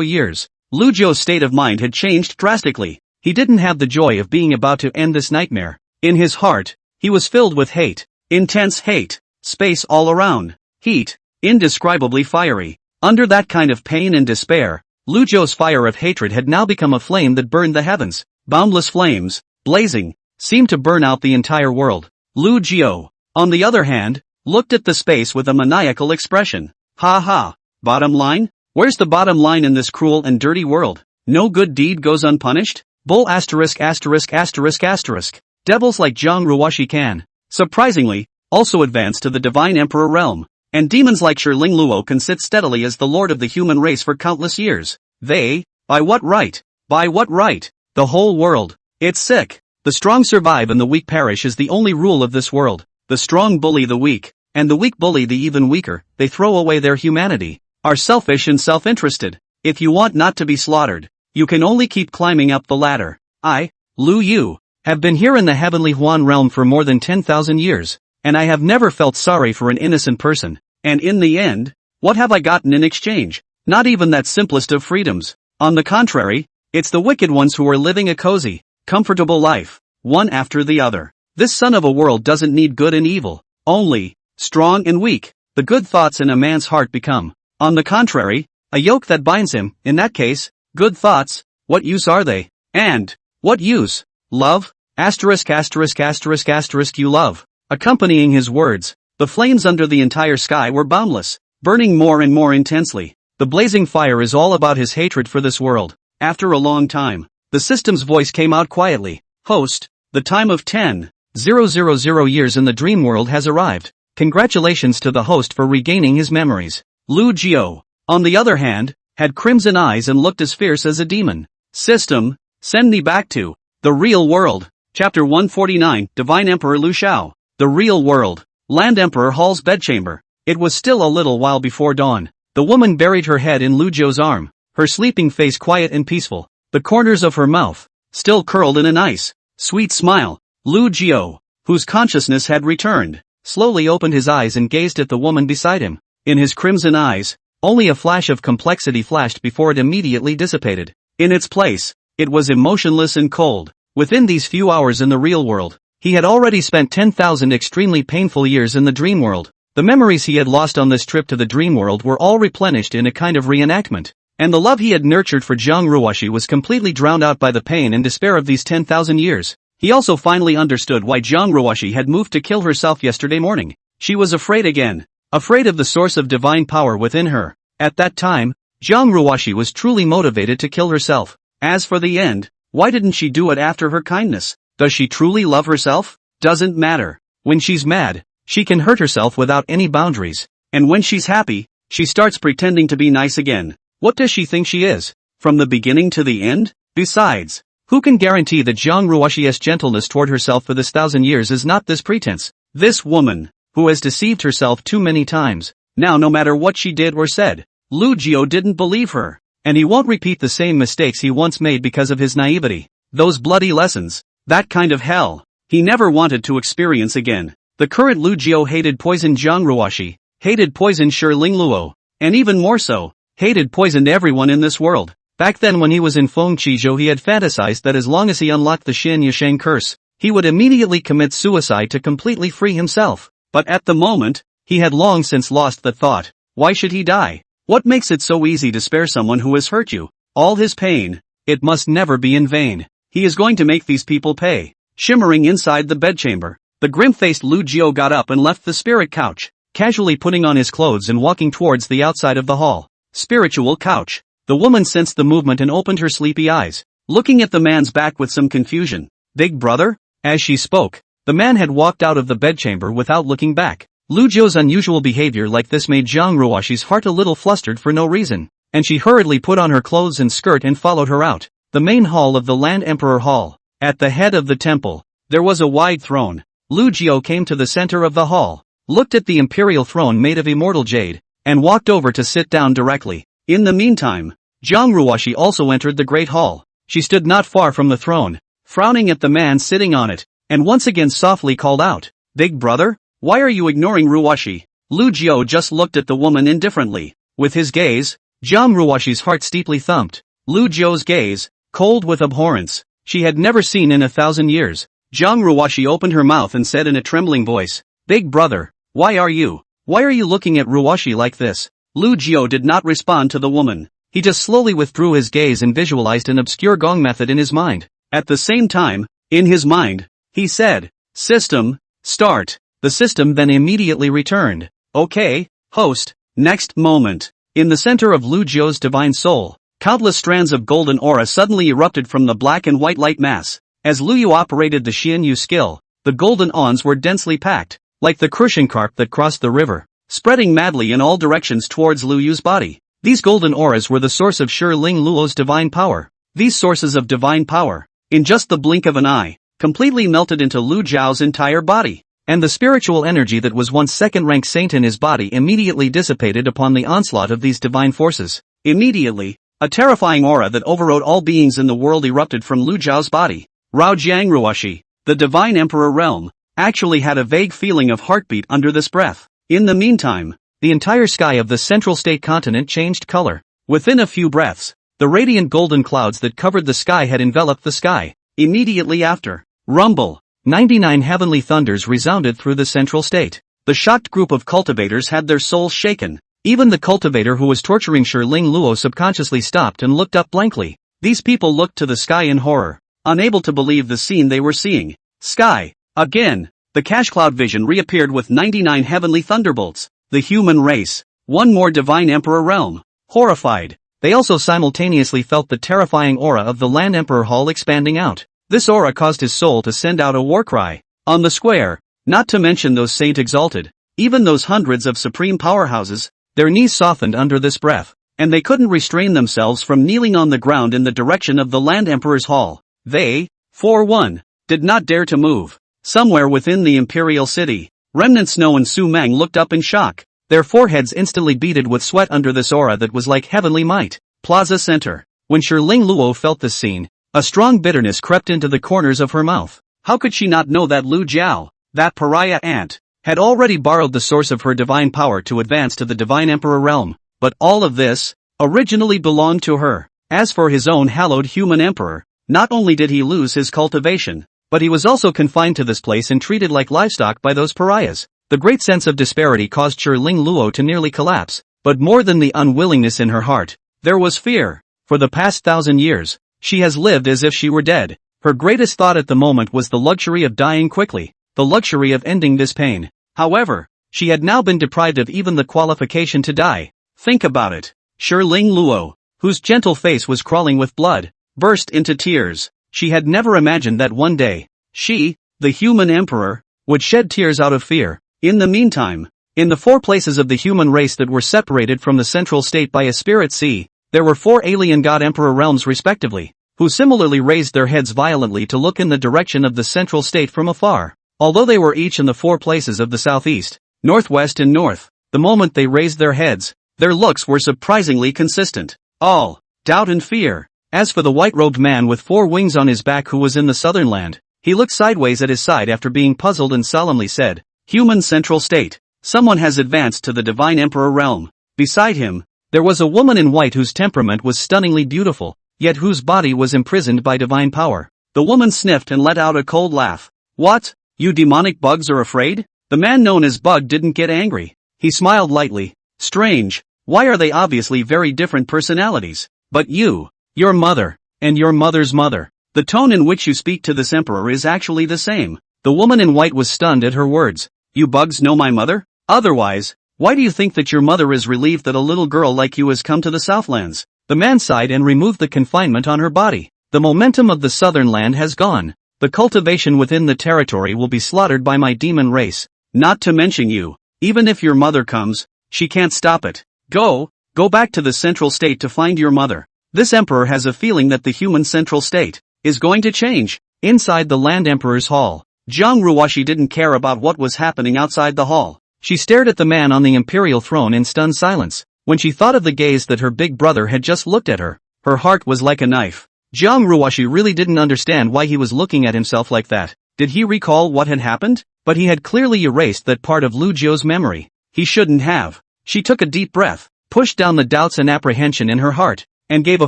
years. Lu Jiu's state of mind had changed drastically. He didn't have the joy of being about to end this nightmare. In his heart, he was filled with hate. Intense hate. Space all around. Heat. Indescribably fiery. Under that kind of pain and despair, Lu Jiu's fire of hatred had now become a flame that burned the heavens. Boundless flames, blazing, seemed to burn out the entire world. Lu Jiu, on the other hand, looked at the space with a maniacal expression. Ha ha. Bottom line? Where's the bottom line in this cruel and dirty world? No good deed goes unpunished? Bull asterisk asterisk asterisk asterisk. Devils like Jiang Ruoxi can, surprisingly, also advance to the divine emperor realm. And demons like Shiling Luo can sit steadily as the lord of the human race for countless years. They? By what right? By what right? The whole world. It's sick. The strong survive and the weak perish is the only rule of this world. The strong bully the weak, and the weak bully the even weaker. They throw away their humanity, are selfish and self-interested. If you want not to be slaughtered, you can only keep climbing up the ladder. I, Lu Yu, have been here in the heavenly Huan realm for more than 10,000 years, and I have never felt sorry for an innocent person. And in the end, what have I gotten in exchange? Not even that simplest of freedoms. On the contrary, it's the wicked ones who are living a cozy, comfortable life, one after the other. This son of a world doesn't need good and evil, only strong and weak. The good thoughts in a man's heart become, on the contrary, a yoke that binds him. In that case, good thoughts, what use are they? And what use? Love? Asterisk asterisk asterisk asterisk you love. Accompanying his words, the flames under the entire sky were boundless, burning more and more intensely. The blazing fire is all about his hatred for this world. After a long time, the system's voice came out quietly. Host, the time of 10,000 years in the dream world has arrived. Congratulations to the host for regaining his memories. Lu Jiao, on the other hand, had crimson eyes and looked as fierce as a demon. System, send me back to the real world. Chapter 149, Divine Emperor Lu Xiao. The real world. Land Emperor Hall's bedchamber. It was still a little while before dawn. The woman buried her head in Lu Jiao's arm, her sleeping face quiet and peaceful, the corners of her mouth still curled in a nice, sweet smile. Lu Jiao, whose consciousness had returned, slowly opened his eyes and gazed at the woman beside him. In his crimson eyes, only a flash of complexity flashed before it immediately dissipated. In its place, it was emotionless and cold. Within these few hours in the real world, he had already spent 10,000 extremely painful years in the dream world. The memories he had lost on this trip to the dream world were all replenished in a kind of reenactment, and the love he had nurtured for Jiang Ruoshi was completely drowned out by the pain and despair of these 10,000 years. He also finally understood why Jiang Ruoshi had moved to kill herself yesterday morning. She was afraid again, afraid of the source of divine power within her. At that time, Jiang Ruoshi was truly motivated to kill herself. As for the end, why didn't she do it after her kindness? Does she truly love herself? Doesn't matter. When she's mad, she can hurt herself without any boundaries. And when she's happy, she starts pretending to be nice again. What does she think she is? From the beginning to the end? Besides, who can guarantee that Jiang Ruoshi's gentleness toward herself for this 1,000 years is not this pretense? This woman, who has deceived herself too many times. Now no matter what she did or said, Lu Jiao didn't believe her. And he won't repeat the same mistakes he once made because of his naivety. Those bloody lessons, that kind of hell, he never wanted to experience again. The current Lu Jiao hated poisoned Jiang Ruoshi, hated poisoned Shi Ling Luo, and even more so, hated poisoned everyone in this world. Back then when he was in Feng Qizhou he had fantasized that as long as he unlocked the Xin Yisheng curse, he would immediately commit suicide to completely free himself. But at the moment, he had long since lost that thought. Why should he die? What makes it so easy to spare someone who has hurt you? All his pain, it must never be in vain. He is going to make these people pay. Shimmering inside the bedchamber, the grim-faced Lu Jiao got up and left the spirit couch, casually putting on his clothes and walking towards the outside of the hall. Spiritual couch. The woman sensed the movement and opened her sleepy eyes, looking at the man's back with some confusion. Big brother? As she spoke, the man had walked out of the bedchamber without looking back. Lu Jiao's unusual behavior like this made Jiang Ruoshi's heart a little flustered for no reason, and she hurriedly put on her clothes and skirt and followed her out. The main hall of the Land Emperor Hall. At the head of the temple, there was a wide throne. Lu Jiao came to the center of the hall, looked at the imperial throne made of immortal jade, and walked over to sit down directly. In the meantime, Jiang Ruoshi also entered the great hall. She stood not far from the throne, frowning at the man sitting on it, and once again softly called out, "Big brother, why are you ignoring Ruoshi?" Lu Jiao just looked at the woman indifferently. With his gaze, Jiang Ruoshi's heart steeply thumped. Lu Jiao's gaze, cold with abhorrence, she had never seen in 1,000 years. Jiang Ruoshi opened her mouth and said in a trembling voice, "Big brother, why are you looking at Ruoshi like this?" Lu Jiao did not respond to the woman. He just slowly withdrew his gaze and visualized an obscure gong method in his mind. At the same time, in his mind, he said, "System, start." The system then immediately returned. "Okay, host." Next moment, in the center of Lu Jiao's divine soul, countless strands of golden aura suddenly erupted from the black and white light mass. As Lu Yu operated the Xianyu skill, the golden awns were densely packed, like the crucian carp that crossed the river, spreading madly in all directions towards Lu Yu's body. These golden auras were the source of Shi Ling Luo's divine power. These sources of divine power, in just the blink of an eye, completely melted into Lu Jiao's entire body, and the spiritual energy that was once second-rank saint in his body immediately dissipated upon the onslaught of these divine forces. Immediately, A terrifying aura that overrode all beings in the world erupted from Lu Jiao's body. Rao Jiang Ruoshi, the Divine Emperor realm, actually had a vague feeling of heartbeat under this breath. In the meantime, the entire sky of the central state continent changed color. Within a few breaths, the radiant golden clouds that covered the sky had enveloped the sky. Immediately after, rumble, 99 heavenly thunders resounded through the central state. The shocked group of cultivators had their souls shaken. Even the cultivator who was torturing Ling Luo subconsciously stopped and looked up blankly. These people looked to the sky in horror, unable to believe the scene they were seeing. Sky. Again, the cash cloud vision reappeared with 99 heavenly thunderbolts. The human race. One more divine emperor realm. Horrified, they also simultaneously felt the terrifying aura of the Land Emperor Hall expanding out. This aura caused his soul to send out a war cry. On the square, not to mention those Saint Exalted, even those hundreds of supreme powerhouses, their knees softened under this breath, and they couldn't restrain themselves from kneeling on the ground in the direction of the Land Emperor's Hall. They, for one, did not dare to move. Somewhere within the imperial city, Remnant Snow and Su Mang looked up in shock. Their foreheads instantly beaded with sweat under this aura that was like heavenly might. Plaza Center. When Ling Luo felt this scene, a strong bitterness crept into the corners of her mouth. How could she not know that Lu Jiao, that pariah ant, had already borrowed the source of her divine power to advance to the Divine Emperor realm? But all of this, originally belonged to her. As for his own hallowed human emperor, not only did he lose his cultivation, but he was also confined to this place and treated like livestock by those pariahs. The great sense of disparity caused Ling Luo to nearly collapse, but more than the unwillingness in her heart, there was fear. For the past 1,000 years, she has lived as if she were dead. Her greatest thought at the moment was the luxury of dying quickly, the luxury of ending this pain. However, she had now been deprived of even the qualification to die. Think about it. Ling Luo, whose gentle face was crawling with blood, burst into tears. She had never imagined that one day, she, the human emperor, would shed tears out of fear. In the meantime, in the 4 places of the human race that were separated from the central state by a spirit sea, there were 4 alien god emperor realms respectively, who similarly raised their heads violently to look in the direction of the central state from afar. Although they were each in the 4 places of the southeast, northwest and north, the moment they raised their heads, their looks were surprisingly consistent. All doubt and fear. As for the white-robed man with 4 wings on his back who was in the southern land, he looked sideways at his side after being puzzled and solemnly said, "Human central state. Someone has advanced to the Divine Emperor realm." Beside him, there was a woman in white whose temperament was stunningly beautiful, yet whose body was imprisoned by divine power. The woman sniffed and let out a cold laugh. "What? You demonic bugs are afraid?" The man known as Bug didn't get angry. He smiled lightly. "Strange. Why are they obviously very different personalities? But you, your mother, and your mother's mother. The tone in which you speak to this emperor is actually the same." The woman in white was stunned at her words. "You bugs know my mother? Otherwise, why do you think that your mother is relieved that a little girl like you has come to the Southlands?" The man sighed and removed the confinement on her body. "The momentum of the southern land has gone. The cultivation within the territory will be slaughtered by my demon race. Not to mention you. Even if your mother comes, she can't stop it. Go back to the central state to find your mother." This emperor has a feeling that the human central state is going to change. Inside the Land Emperor's hall, Jiang Ruoshi didn't care about what was happening outside the hall. She stared at the man on the imperial throne in stunned silence. When she thought of the gaze that her big brother had just looked at her, her heart was like a knife. Jiang Ruoshi really didn't understand why he was looking at himself like that. Did he recall what had happened? But he had clearly erased that part of Lu Jiao's memory. He shouldn't have. She took a deep breath, pushed down the doubts and apprehension in her heart, and gave a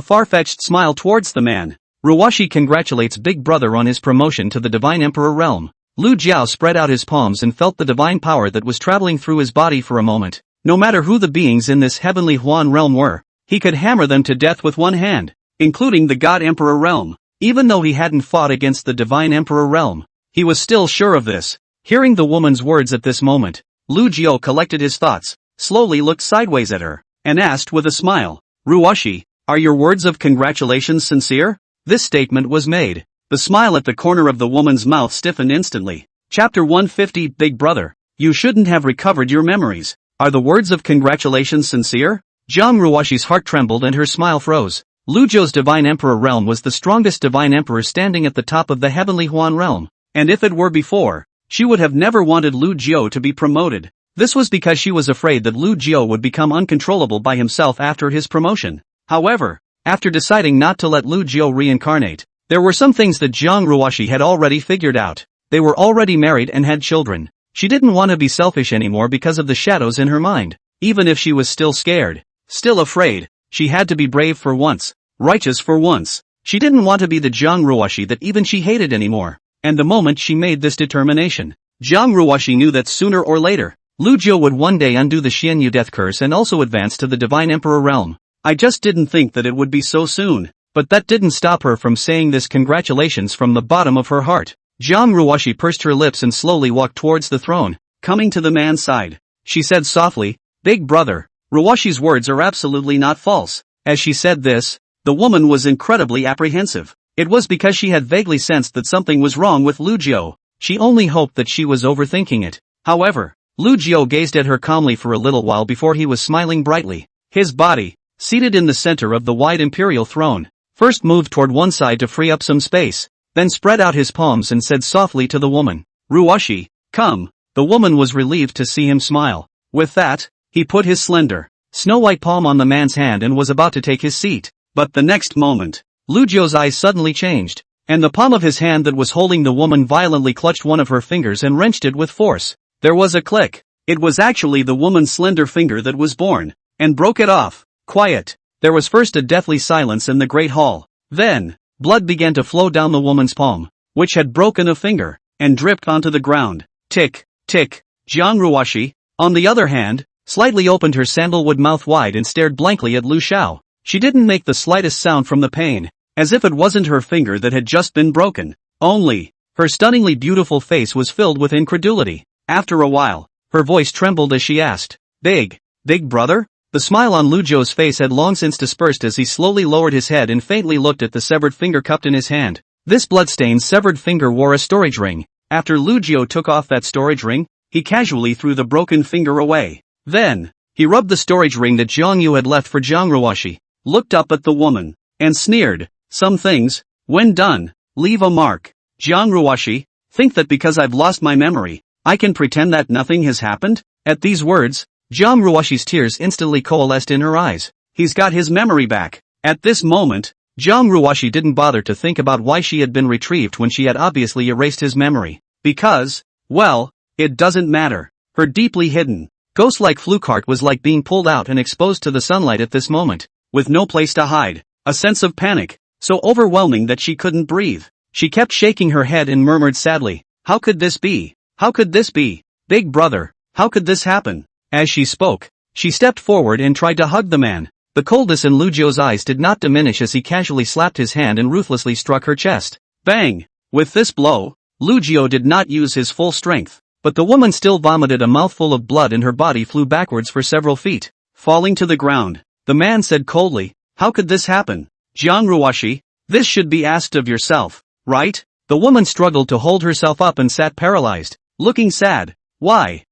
far-fetched smile towards the man. Ruoshi congratulates Big Brother on his promotion to the Divine Emperor realm. Lu Jiao spread out his palms and felt the divine power that was traveling through his body for a moment. No matter who the beings in this heavenly Huan realm were, he could hammer them to death with one hand, including the God Emperor realm. Even though he hadn't fought against the Divine Emperor realm, he was still sure of this. Hearing the woman's words at this moment, Lu Jiao collected his thoughts, slowly looked sideways at her, and asked with a smile, "Ruoshi, are your words of congratulations sincere?" This statement was made. The smile at the corner of the woman's mouth stiffened instantly. Chapter 150 Big Brother, you shouldn't have recovered your memories. Are the words of congratulations sincere? Jiang Ruoshi's heart trembled and her smile froze. Lu Jiao's Divine Emperor realm was the strongest Divine Emperor standing at the top of the heavenly Huan realm. And if it were before, she would have never wanted Lu Jiao to be promoted. This was because she was afraid that Lu Jiao would become uncontrollable by himself after his promotion. However, After deciding not to let Lu Jiu reincarnate, there were some things that Jiang Ruoshi had already figured out. They were already married and had children. She didn't want to be selfish anymore because of the shadows in her mind. Even if she was still scared, still afraid, she had to be brave for once, righteous for once. She didn't want to be the Jiang Ruoshi that even she hated anymore. And the moment she made this determination, Jiang Ruoshi knew that sooner or later, Lu Jiu would one day undo the Xianyu death curse and also advance to the Divine Emperor realm. I just didn't think that it would be so soon. But that didn't stop her from saying this congratulations from the bottom of her heart. Jiang Ruoshi pursed her lips and slowly walked towards the throne, coming to the man's side. She said softly, "Big brother." Ruoshi's words are absolutely not false. As she said this, the woman was incredibly apprehensive. It was because she had vaguely sensed that something was wrong with Lu Jiu. She only hoped that she was overthinking it. However, Lu Jiu gazed at her calmly for a little while before he was smiling brightly. His body, seated in the center of the wide imperial throne, first moved toward one side to free up some space, then spread out his palms and said softly to the woman, "Ruoshi, come." The woman was relieved to see him smile. With that, he put his slender, snow-white palm on the man's hand and was about to take his seat. But the next moment, Lu Jiu's eyes suddenly changed, and the palm of his hand that was holding the woman violently clutched one of her fingers and wrenched it with force. There was a click. It was actually the woman's slender finger that was born, and broke it off. Quiet. There was first a deathly silence in the great hall. Then, blood began to flow down the woman's palm, which had broken a finger, and dripped onto the ground. Tick, tick. Jiang Ruoshi, on the other hand, slightly opened her sandalwood mouth wide and stared blankly at Lu Xiao. She didn't make the slightest sound from the pain, as if it wasn't her finger that had just been broken. Only, her stunningly beautiful face was filled with incredulity. After a while, her voice trembled as she asked, Big brother?" The smile on Lu Jiu's face had long since dispersed as he slowly lowered his head and faintly looked at the severed finger cupped in his hand. This blood-stained severed finger wore a storage ring. After Lu Jiu took off that storage ring, he casually threw the broken finger away. Then, he rubbed the storage ring that Jiang Yu had left for Jiang Ruoshi, looked up at the woman, and sneered, "Some things, when done, leave a mark. Jiang Ruoshi, think that because I've lost my memory, I can pretend that nothing has happened?" At these words, Jiang Ruoshi's tears instantly coalesced in her eyes. He's got his memory back. At this moment, Jiang Ruoshi didn't bother to think about why she had been retrieved when she had obviously erased his memory. Because, well, it doesn't matter. Her deeply hidden, ghost-like fluke heart was like being pulled out and exposed to the sunlight at this moment, with no place to hide. A sense of panic, so overwhelming that she couldn't breathe. She kept shaking her head and murmured sadly, "How could this be? How could this be? Big brother, how could this happen?" As she spoke, she stepped forward and tried to hug the man. The coldness in Lu Jiu's eyes did not diminish as he casually slapped his hand and ruthlessly struck her chest. Bang! With this blow, Lu Jiu did not use his full strength, but the woman still vomited a mouthful of blood and her body flew backwards for several feet. Falling to the ground, the man said coldly, "How could this happen? Jiang Ruoshi, this should be asked of yourself, right?" The woman struggled to hold herself up and sat paralyzed, looking sad. Why?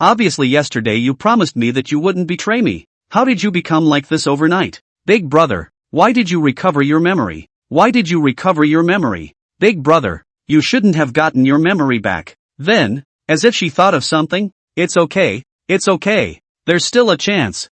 Obviously yesterday you promised me that you wouldn't betray me. How did you become like this overnight? Big brother, why did you recover your memory? Why did you recover your memory? Big brother, you shouldn't have gotten your memory back. Then, as if she thought of something, it's okay. There's still a chance.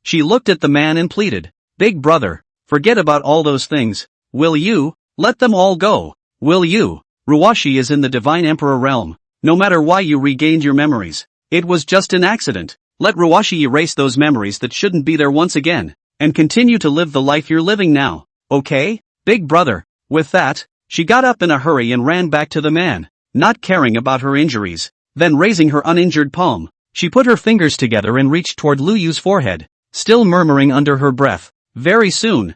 She looked at the man and pleaded, "Big brother, forget about all those things. Will you? Let them all go. Will you? Ruoshi is in the Divine Emperor realm. No matter why you regained your memories, it was just an accident. Let Ruoshi erase those memories that shouldn't be there once again, and continue to live the life you're living now, okay? Big brother." With that, she got up in a hurry and ran back to the man, not caring about her injuries. Then raising her uninjured palm, she put her fingers together and reached toward Lu Yu's forehead, still murmuring under her breath, very soon,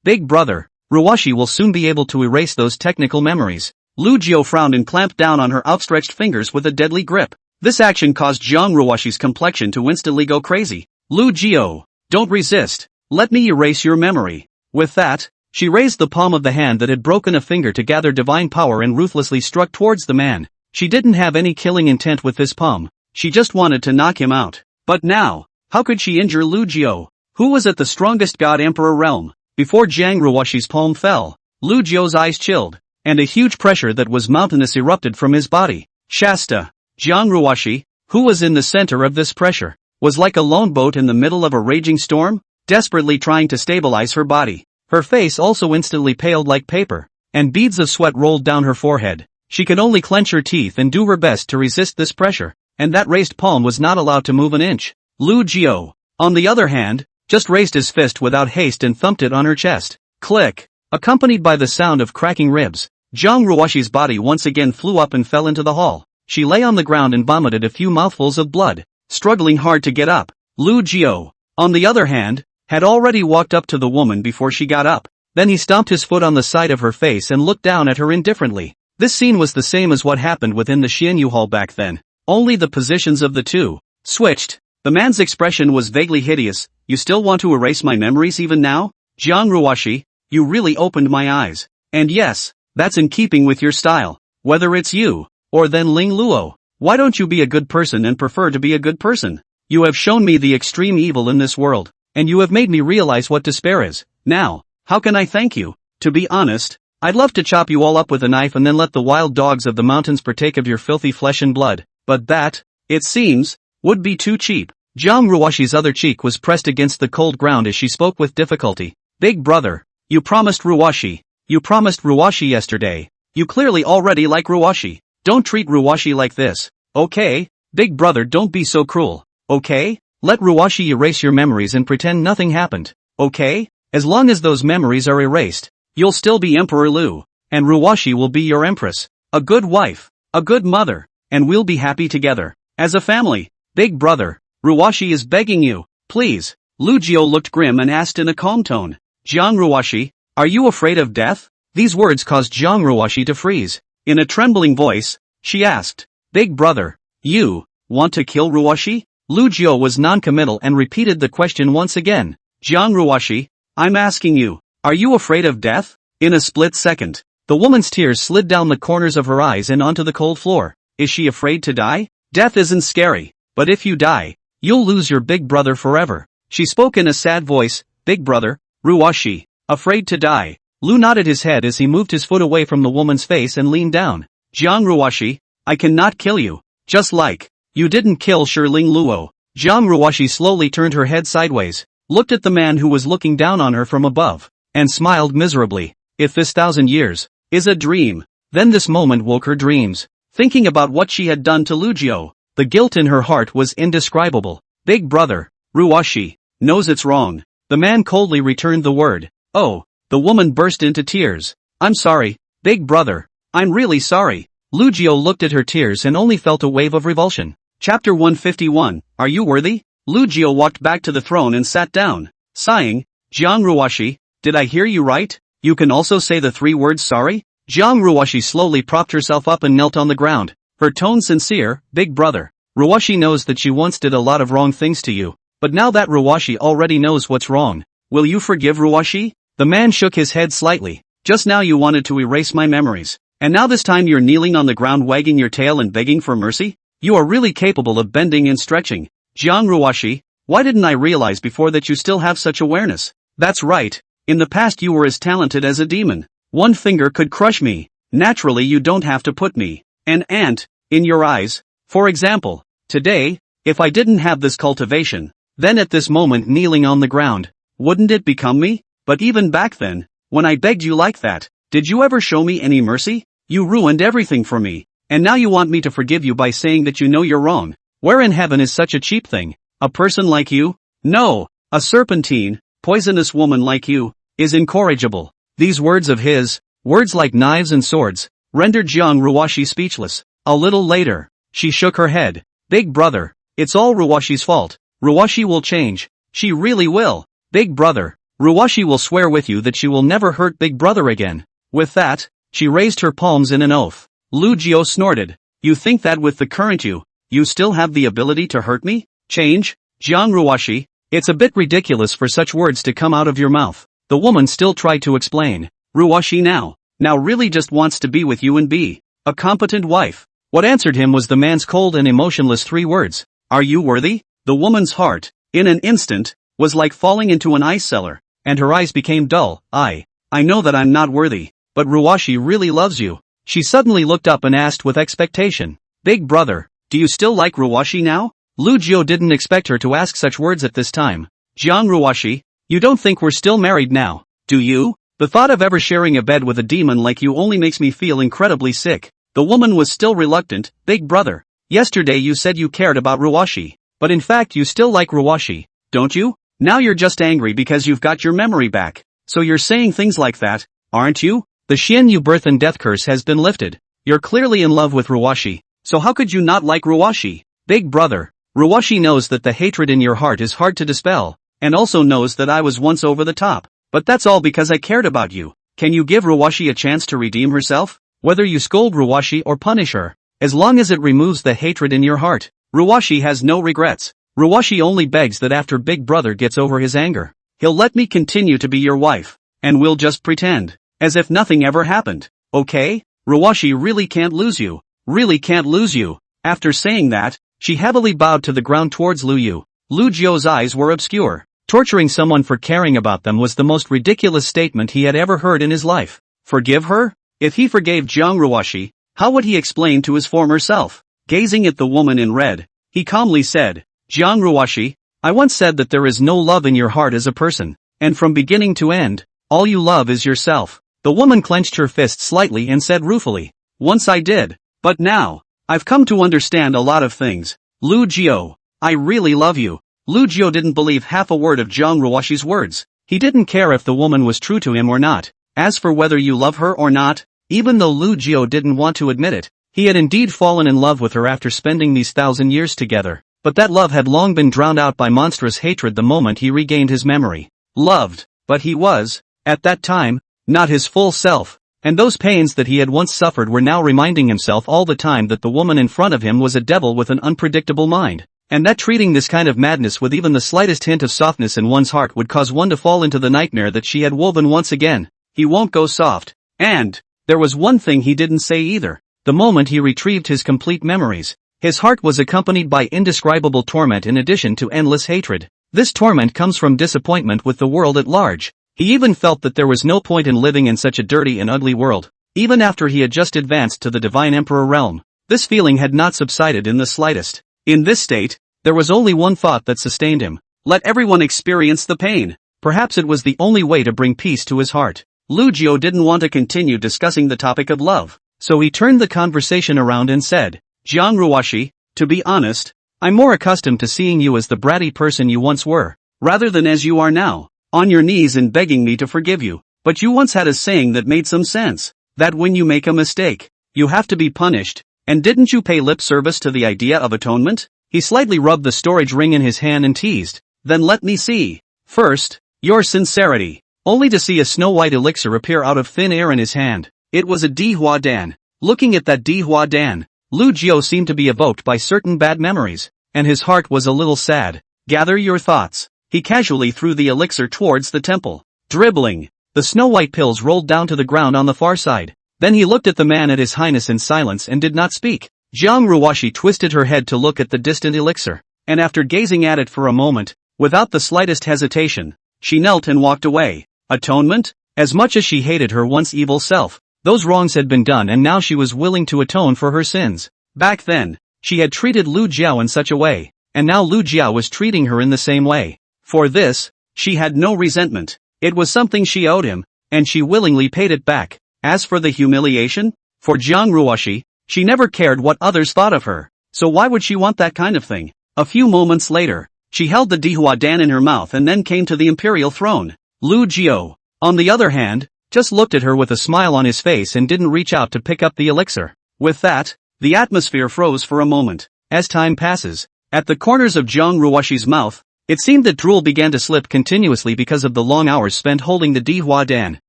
big brother, Ruoshi will soon be able to erase those technical memories." Lu Jiu frowned and clamped down on her outstretched fingers with a deadly grip. This action caused Jiang Ruoshi's complexion to instantly go crazy. "Lu Jiu, don't resist. Let me erase your memory." With that, she raised the palm of the hand that had broken a finger to gather divine power and ruthlessly struck towards the man. She didn't have any killing intent with this palm. She just wanted to knock him out. But now, how could she injure Lu Jiu, who was at the strongest God Emperor realm? Before Jiang Ruoshi's palm fell, Lu Jiu's eyes chilled, and a huge pressure that was mountainous erupted from his body. Shasta, Jiang Ruoshi, who was in the center of this pressure, was like a lone boat in the middle of a raging storm. desperately trying to stabilize her body. Her face also instantly paled like paper, and beads of sweat rolled down her forehead. She could only clench her teeth and do her best to resist this pressure, and that raised palm was not allowed to move an inch. Lu Jiao, on the other hand, just raised his fist without haste and thumped it on her chest. Click! Accompanied by the sound of cracking ribs, Jiang Ruoshi's body once again flew up and fell into the hall. She lay on the ground and vomited a few mouthfuls of blood, struggling hard to get up. Lu Jiao, on the other hand, had already walked up to the woman before she got up. Then he stomped his foot on the side of her face and looked down at her indifferently. This scene was the same as what happened within the Xianyu Hall back then. Only the positions of the two switched. The man's expression was vaguely hideous. You still want to erase my memories even now? Jiang Ruoshi, you really opened my eyes. And yes, that's in keeping with your style. Whether it's you, or then Ling Luo, why don't you be a good person and prefer to be a good person? You have shown me the extreme evil in this world, and you have made me realize what despair is. Now, how can I thank you? To be honest, I'd love to chop you all up with a knife and then let the wild dogs of the mountains partake of your filthy flesh and blood, but that, it seems, would be too cheap. Jiang Ruoshi's other cheek was pressed against the cold ground as she spoke with difficulty. Big brother, you promised Ruoshi. You promised Ruoshi yesterday. You clearly already like Ruoshi. Don't treat Ruoshi like this, okay? Big brother, don't be so cruel, okay? Let Ruoshi erase your memories and pretend nothing happened, okay? As long as those memories are erased, you'll still be Emperor Lu, and Ruoshi will be your empress, a good wife, a good mother, and we'll be happy together, as a family. Big brother, Ruoshi is begging you, please. Lu Jiao looked grim and asked in a calm tone. Jiang Ruoshi, are you afraid of death? These words caused Jiang Ruoshi to freeze. In a trembling voice, she asked, Big brother, you want to kill Ruoshi? Lu Jiao was non-committal and repeated the question once again. Jiang Ruoshi, I'm asking you, are you afraid of death? In a split second, the woman's tears slid down the corners of her eyes and onto the cold floor. Is she afraid to die? Death isn't scary, but if you die, you'll lose your big brother forever. She spoke in a sad voice. Big brother, Ruoshi, afraid to die. Lu nodded his head as he moved his foot away from the woman's face and leaned down. Jiang Ruoshi, I cannot kill you, just like you didn't kill Ling Luo. Jiang Ruoshi slowly turned her head sideways, looked at the man who was looking down on her from above, and smiled miserably. If this 1,000 years is a dream, then this moment woke her dreams. Thinking about what she had done to Lu Jiao, the guilt in her heart was indescribable. Big brother, Ruoshi, knows it's wrong. The man coldly returned the word. Oh, the woman burst into tears. I'm sorry, big brother, I'm really sorry. Lu Jiao looked at her tears and only felt a wave of revulsion. Chapter 151, Are you worthy? Lu Jiao walked back to the throne and sat down, sighing. Jiang Ruoshi, did I hear you right? You can also say the 3 words sorry? Jiang Ruoshi slowly propped herself up and knelt on the ground, her tone sincere. Big brother, Ruoshi knows that she once did a lot of wrong things to you, but now that Ruoshi already knows what's wrong, will you forgive Ruoshi? The man shook his head slightly. Just now you wanted to erase my memories, and now this time you're kneeling on the ground wagging your tail and begging for mercy? You are really capable of bending and stretching. Jiang Ruoshi, why didn't I realize before that you still have such awareness? That's right, in the past you were as talented as a demon. One finger could crush me. Naturally you don't have to put me, an ant, in your eyes. For example, today, if I didn't have this cultivation, then at this moment kneeling on the ground, wouldn't it become me? But even back then, when I begged you like that, did you ever show me any mercy? You ruined everything for me, and now you want me to forgive you by saying that you know you're wrong. Where in heaven is such a cheap thing? A person like you? No, a serpentine, poisonous woman like you, is incorrigible. These words of his, words like knives and swords, rendered Jiang Ruoshi speechless. A little later, she shook her head. Big brother, it's all Ruoshi's fault. Ruoshi will change. She really will. Big brother, Ruoshi will swear with you that she will never hurt big brother again. With that, she raised her palms in an oath. Lu Jiao snorted. You think that with the current you still have the ability to hurt me? Change? Jiang Ruoshi, it's a bit ridiculous for such words to come out of your mouth. The woman still tried to explain. Ruoshi now really just wants to be with you and be a competent wife. What answered him was the man's cold and emotionless 3 words. Are you worthy? The woman's heart, in an instant, was like falling into an ice cellar, and her eyes became dull. I know that I'm not worthy, but Ruoshi really loves you. She suddenly looked up and asked with expectation. Big brother, do you still like Ruoshi now? Lu Jiao didn't expect her to ask such words at this time. Jiang Ruoshi, You don't think we're still married now, do you? The thought of ever sharing a bed with a demon like you only makes me feel incredibly sick. The woman was still reluctant. Big brother, yesterday you said you cared about Ruwashi, but in fact you still like Ruwashi, don't you? Now you're just angry because you've got your memory back. So you're saying things like that, aren't you? The Xianyu birth and death curse has been lifted. You're clearly in love with Ruwashi, so how could you not like Ruwashi? Big brother, Ruwashi knows that the hatred in your heart is hard to dispel, and also knows that I was once over the top. But that's all because I cared about you. Can you give Ruwashi a chance to redeem herself? Whether you scold Ruwashi or punish her, as long as it removes the hatred in your heart, Ruwashi has no regrets. Ruwashi only begs that after Big Brother gets over his anger, he'll let me continue to be your wife, and we'll just pretend, as if nothing ever happened, okay? Ruwashi really can't lose you. Really can't lose you. After saying that, she heavily bowed to the ground towards Lu Yu. Lu Jiu's eyes were obscure. Torturing someone for caring about them was the most ridiculous statement he had ever heard in his life. Forgive her? If he forgave Jiang Ruwashi, how would he explain to his former self? Gazing at the woman in red, he calmly said, Jiang Ruwashi, I once said that there is no love in your heart as a person, and from beginning to end, all you love is yourself. The woman clenched her fist slightly and said ruefully, once I did, but now, I've come to understand a lot of things. Lu Jiu, I really love you. Lu Jiu didn't believe half a word of Jiang Ruwashi's words. He didn't care if the woman was true to him or not. As for whether you love her or not, even though Lu Jiu didn't want to admit it, he had indeed fallen in love with her after spending these 1,000 years together. But that love had long been drowned out by monstrous hatred the moment he regained his memory. Loved, but he was, at that time, not his full self, and those pains that he had once suffered were now reminding himself all the time that the woman in front of him was a devil with an unpredictable mind, and that treating this kind of madness with even the slightest hint of softness in one's heart would cause one to fall into the nightmare that she had woven once again. He won't go soft. And there was one thing he didn't say either. The moment he retrieved his complete memories, his heart was accompanied by indescribable torment in addition to endless hatred. This torment comes from disappointment with the world at large. He even felt that there was no point in living in such a dirty and ugly world. Even after he had just advanced to the Divine Emperor realm, this feeling had not subsided in the slightest. In this state, there was only one thought that sustained him. Let everyone experience the pain. Perhaps it was the only way to bring peace to his heart. Lu Jiu didn't want to continue discussing the topic of love, so he turned the conversation around and said, Jiang Ruwashi, to be honest, I'm more accustomed to seeing you as the bratty person you once were, rather than as you are now, on your knees and begging me to forgive you. But you once had a saying that made some sense, that when you make a mistake, you have to be punished, and didn't you pay lip service to the idea of atonement? He slightly rubbed the storage ring in his hand and teased, then let me see. First, your sincerity. Only to see a snow-white elixir appear out of thin air in his hand. It was a Dihua Dan. Looking at that Dihua Dan, Lu Jiu seemed to be evoked by certain bad memories, and his heart was a little sad. Gather your thoughts. He casually threw the elixir towards the temple. Dribbling. The snow-white pills rolled down to the ground on the far side. Then he looked at the man at his highness in silence and did not speak. Jiang Ruwashi twisted her head to look at the distant elixir, and after gazing at it for a moment, without the slightest hesitation, she knelt and walked away. Atonement? As much as she hated her once evil self, those wrongs had been done and now she was willing to atone for her sins. Back then, she had treated Lu Jiao in such a way, and now Lu Jiao was treating her in the same way. For this, she had no resentment. It was something she owed him, and she willingly paid it back. As for the humiliation, for Jiang Ruwashi, she never cared what others thought of her, so why would she want that kind of thing? A few moments later, she held the Dihua Dan in her mouth and then came to the imperial throne. Lu Jiu, on the other hand, just looked at her with a smile on his face and didn't reach out to pick up the elixir. With that, the atmosphere froze for a moment. As time passes, at the corners of Jiang Ruwashi's mouth, it seemed that drool began to slip continuously because of the long hours spent holding the Dihua Dan.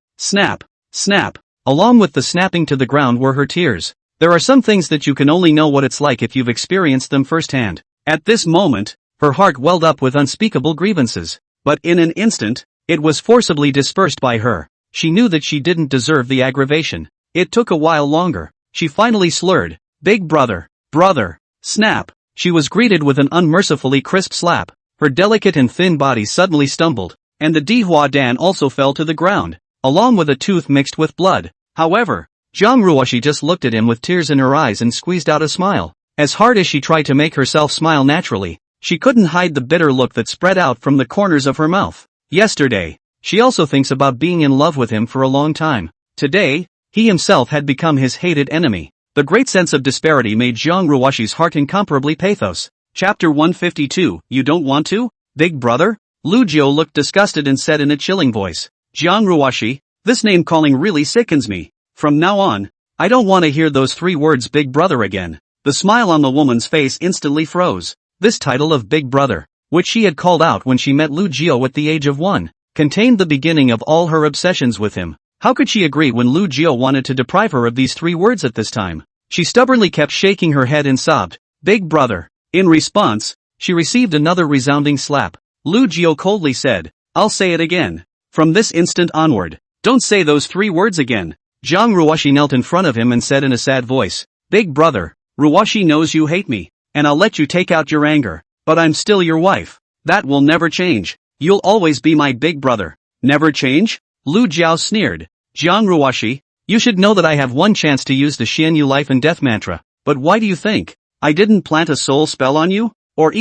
Snap, snap. Along with the snapping to the ground were her tears. There are some things that you can only know what it's like if you've experienced them firsthand. At this moment, her heart welled up with unspeakable grievances. But in an instant, it was forcibly dispersed by her. She knew that she didn't deserve the aggravation. It took a while longer. She finally slurred, Big brother, brother, snap. She was greeted with an unmercifully crisp slap. Her delicate and thin body suddenly stumbled, and the Dihua Dan also fell to the ground, along with a tooth mixed with blood. However, Jiang Ruwashi just looked at him with tears in her eyes and squeezed out a smile. As hard as she tried to make herself smile naturally, she couldn't hide the bitter look that spread out from the corners of her mouth. Yesterday, she also thinks about being in love with him for a long time. Today, he himself had become his hated enemy. The great sense of disparity made Jiang Ruoshi's heart incomparably pathos. Chapter 152, You don't want to? Big brother? Lu Jiao looked disgusted and said in a chilling voice. Jiang Ruoshi, this name calling really sickens me. From now on, I don't want to hear those 3 words big brother again. The smile on the woman's face instantly froze. This title of big brother, which she had called out when she met Lu Jiao at the age of 1, contained the beginning of all her obsessions with him. How could she agree when Lu Jiao wanted to deprive her of these 3 words at this time? She stubbornly kept shaking her head and sobbed, Big brother. In response, she received another resounding slap. Lu Jiao coldly said, I'll say it again. From this instant onward, don't say those 3 words again. Jiang Ruoshi knelt in front of him and said in a sad voice, Big brother, Ruoshi knows you hate me, and I'll let you take out your anger, but I'm still your wife. That will never change. You'll always be my big brother. Never change? Lu Jiao sneered. Jiang Ruoshi, you should know that I have one chance to use the Xianyu life and death mantra, but why do you think I didn't plant a soul spell on you? Or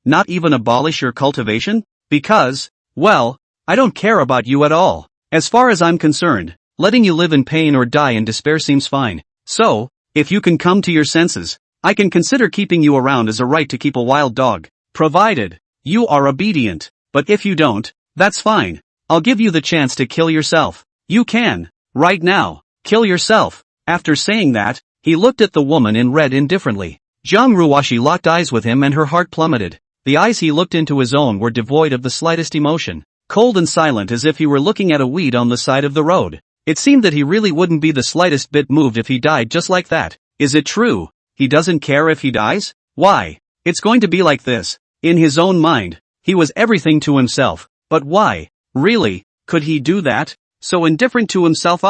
not even abolish your cultivation? Because, well, I don't care about you at all. As far as I'm concerned, letting you live in pain or die in despair seems fine. So, if you can come to your senses, I can consider keeping you around as a right to keep a wild dog, provided you are obedient. But if you don't, that's fine. I'll give you the chance to kill yourself. You can, right now, kill yourself. After saying that, he looked at the woman in red indifferently. Jiang Ruoshi locked eyes with him and her heart plummeted. The eyes he looked into his own were devoid of the slightest emotion, cold and silent as if he were looking at a weed on the side of the road. It seemed that he really wouldn't be the slightest bit moved if he died just like that. Is it true? He doesn't care if he dies? Why? It's going to be like this. In his own mind, he was everything to himself. But why? Really? Could he do that? So indifferent to himself?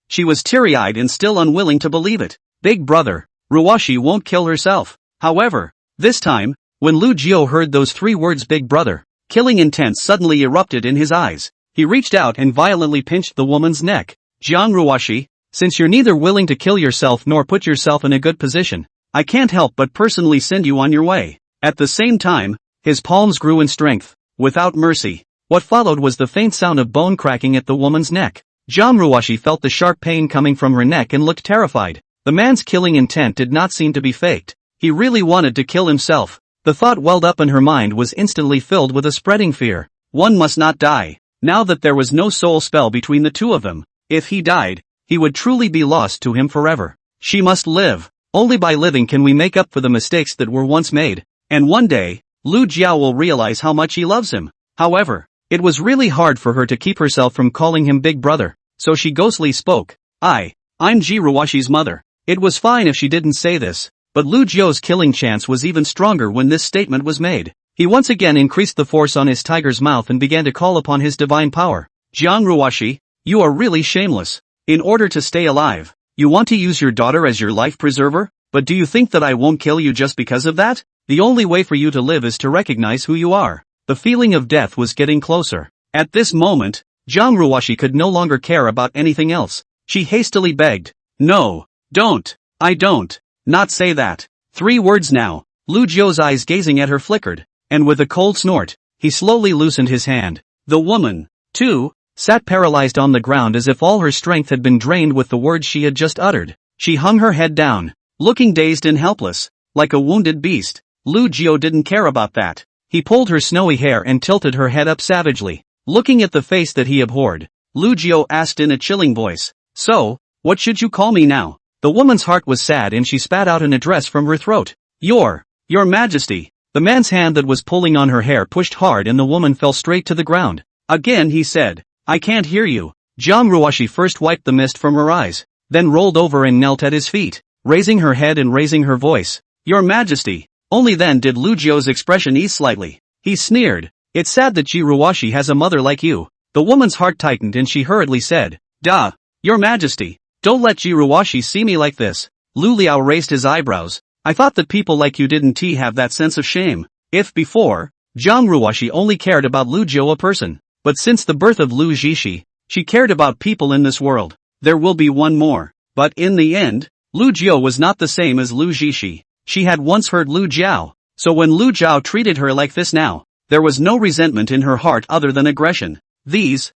She was teary-eyed and still unwilling to believe it. Big brother, Ruoshi won't kill herself. However, this time, when Lu Jiao heard those 3 words big brother, killing intent suddenly erupted in his eyes. He reached out and violently pinched the woman's neck. Jiang Ruoshi, since you're neither willing to kill yourself nor put yourself in a good position, I can't help but personally send you on your way. At the same time, his palms grew in strength, without mercy. What followed was the faint sound of bone cracking at the woman's neck. Jiang Ruoshi felt the sharp pain coming from her neck and looked terrified. The man's killing intent did not seem to be faked. He really wanted to kill himself. The thought welled up in her mind was instantly filled with a spreading fear. One must not die. Now that there was no soul spell between the two of them, if he died, he would truly be lost to him forever. She must live. Only by living can we make up for the mistakes that were once made. And one day, Lu Jiao will realize how much he loves him. However, it was really hard for her to keep herself from calling him big brother, so she ghostly spoke. I'm Ji Ruoshi's mother. It was fine if she didn't say this, but Lu Jiao's killing chance was even stronger when this statement was made. He once again increased the force on his tiger's mouth and began to call upon his divine power. Jiang Ruoshi, you are really shameless. In order to stay alive, you want to use your daughter as your life preserver? But do you think that I won't kill you just because of that? The only way for you to live is to recognize who you are. The feeling of death was getting closer. At this moment, Jiang Ruoshi could no longer care about anything else. She hastily begged, No, don't. I don't. Not say that. 3 words now. Lu Jiao's eyes gazing at her flickered, and with a cold snort, he slowly loosened his hand. The woman, too, sat paralyzed on the ground as if all her strength had been drained with the words she had just uttered. She hung her head down, looking dazed and helpless, like a wounded beast. Lu Jiao didn't care about that. He pulled her snowy hair and tilted her head up savagely. Looking at the face that he abhorred, Lu Jiao asked in a chilling voice, So, what should you call me now? The woman's heart was sad and she spat out an address from her throat. Your Majesty. The man's hand that was pulling on her hair pushed hard and the woman fell straight to the ground. Again he said, I can't hear you. Jiang Ruoshi first wiped the mist from her eyes, then rolled over and knelt at his feet, raising her head and raising her voice. Your Majesty. Only then did Lu Jiao's expression ease slightly. He sneered, It's sad that Ji Ruoshi has a mother like you. The woman's heart tightened and she hurriedly said, Duh, Your Majesty. Don't let Ji Ruoshi see me like this. Lu Liao raised his eyebrows. I thought that people like you didn't have that sense of shame. If before, Jiang Ruoshi only cared about Lu Jiao a person, but since the birth of Lu Jishi, she cared about people in this world. There will be one more. But in the end, Lu Jiao was not the same as Lu Jishi. She had once hurt Lu Jiao, so when Lu Jiao treated her like this now, There was no resentment in her heart other than aggression. These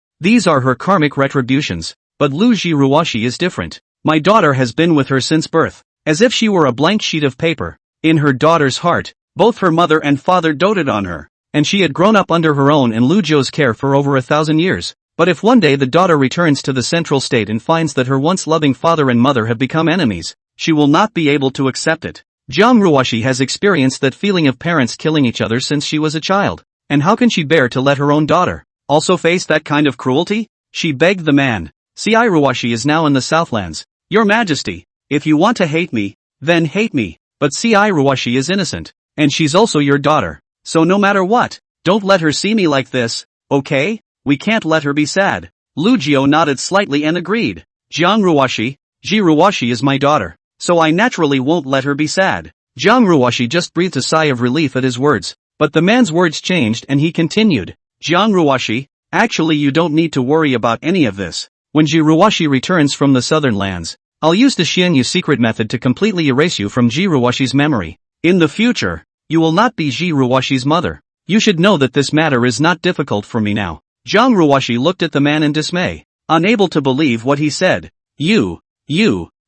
are her karmic retributions. But Lu Jiruoshi is different. My daughter has been with her since birth, as if she were a blank sheet of paper. In her daughter's heart, both her mother and father doted on her, and she had grown up under her own and Lu Jiu's care for over 1,000 years. But if one day the daughter returns to the central state and finds that her once loving father and mother have become enemies, she will not be able to accept it. Jiang Ruoshi has experienced that feeling of parents killing each other since she was a child, and how can she bear to let her own daughter also face that kind of cruelty? She begged the man. Ci Ruoshi is now in the Southlands. Your Majesty, if you want to hate me, then hate me, but Ci Ruoshi is innocent, and she's also your daughter, so no matter what, don't let her see me like this, okay? We can't let her be sad. Lu Jiu nodded slightly and agreed. Jiang Ruoshi, Ji Ruoshi is my daughter, so I naturally won't let her be sad. Jiang Ruoshi just breathed a sigh of relief at his words, but the man's words changed and he continued. Jiang Ruoshi, actually you don't need to worry about any of this. When Ji Ruoshi returns from the southern lands, I'll use the Xianyu secret method to completely erase you from Ji Ruoshi's memory. In the future, you will not be Ji Ruoshi's mother. You should know that this matter is not difficult for me now. Jiang Ruoshi looked at the man in dismay, unable to believe what he said. You.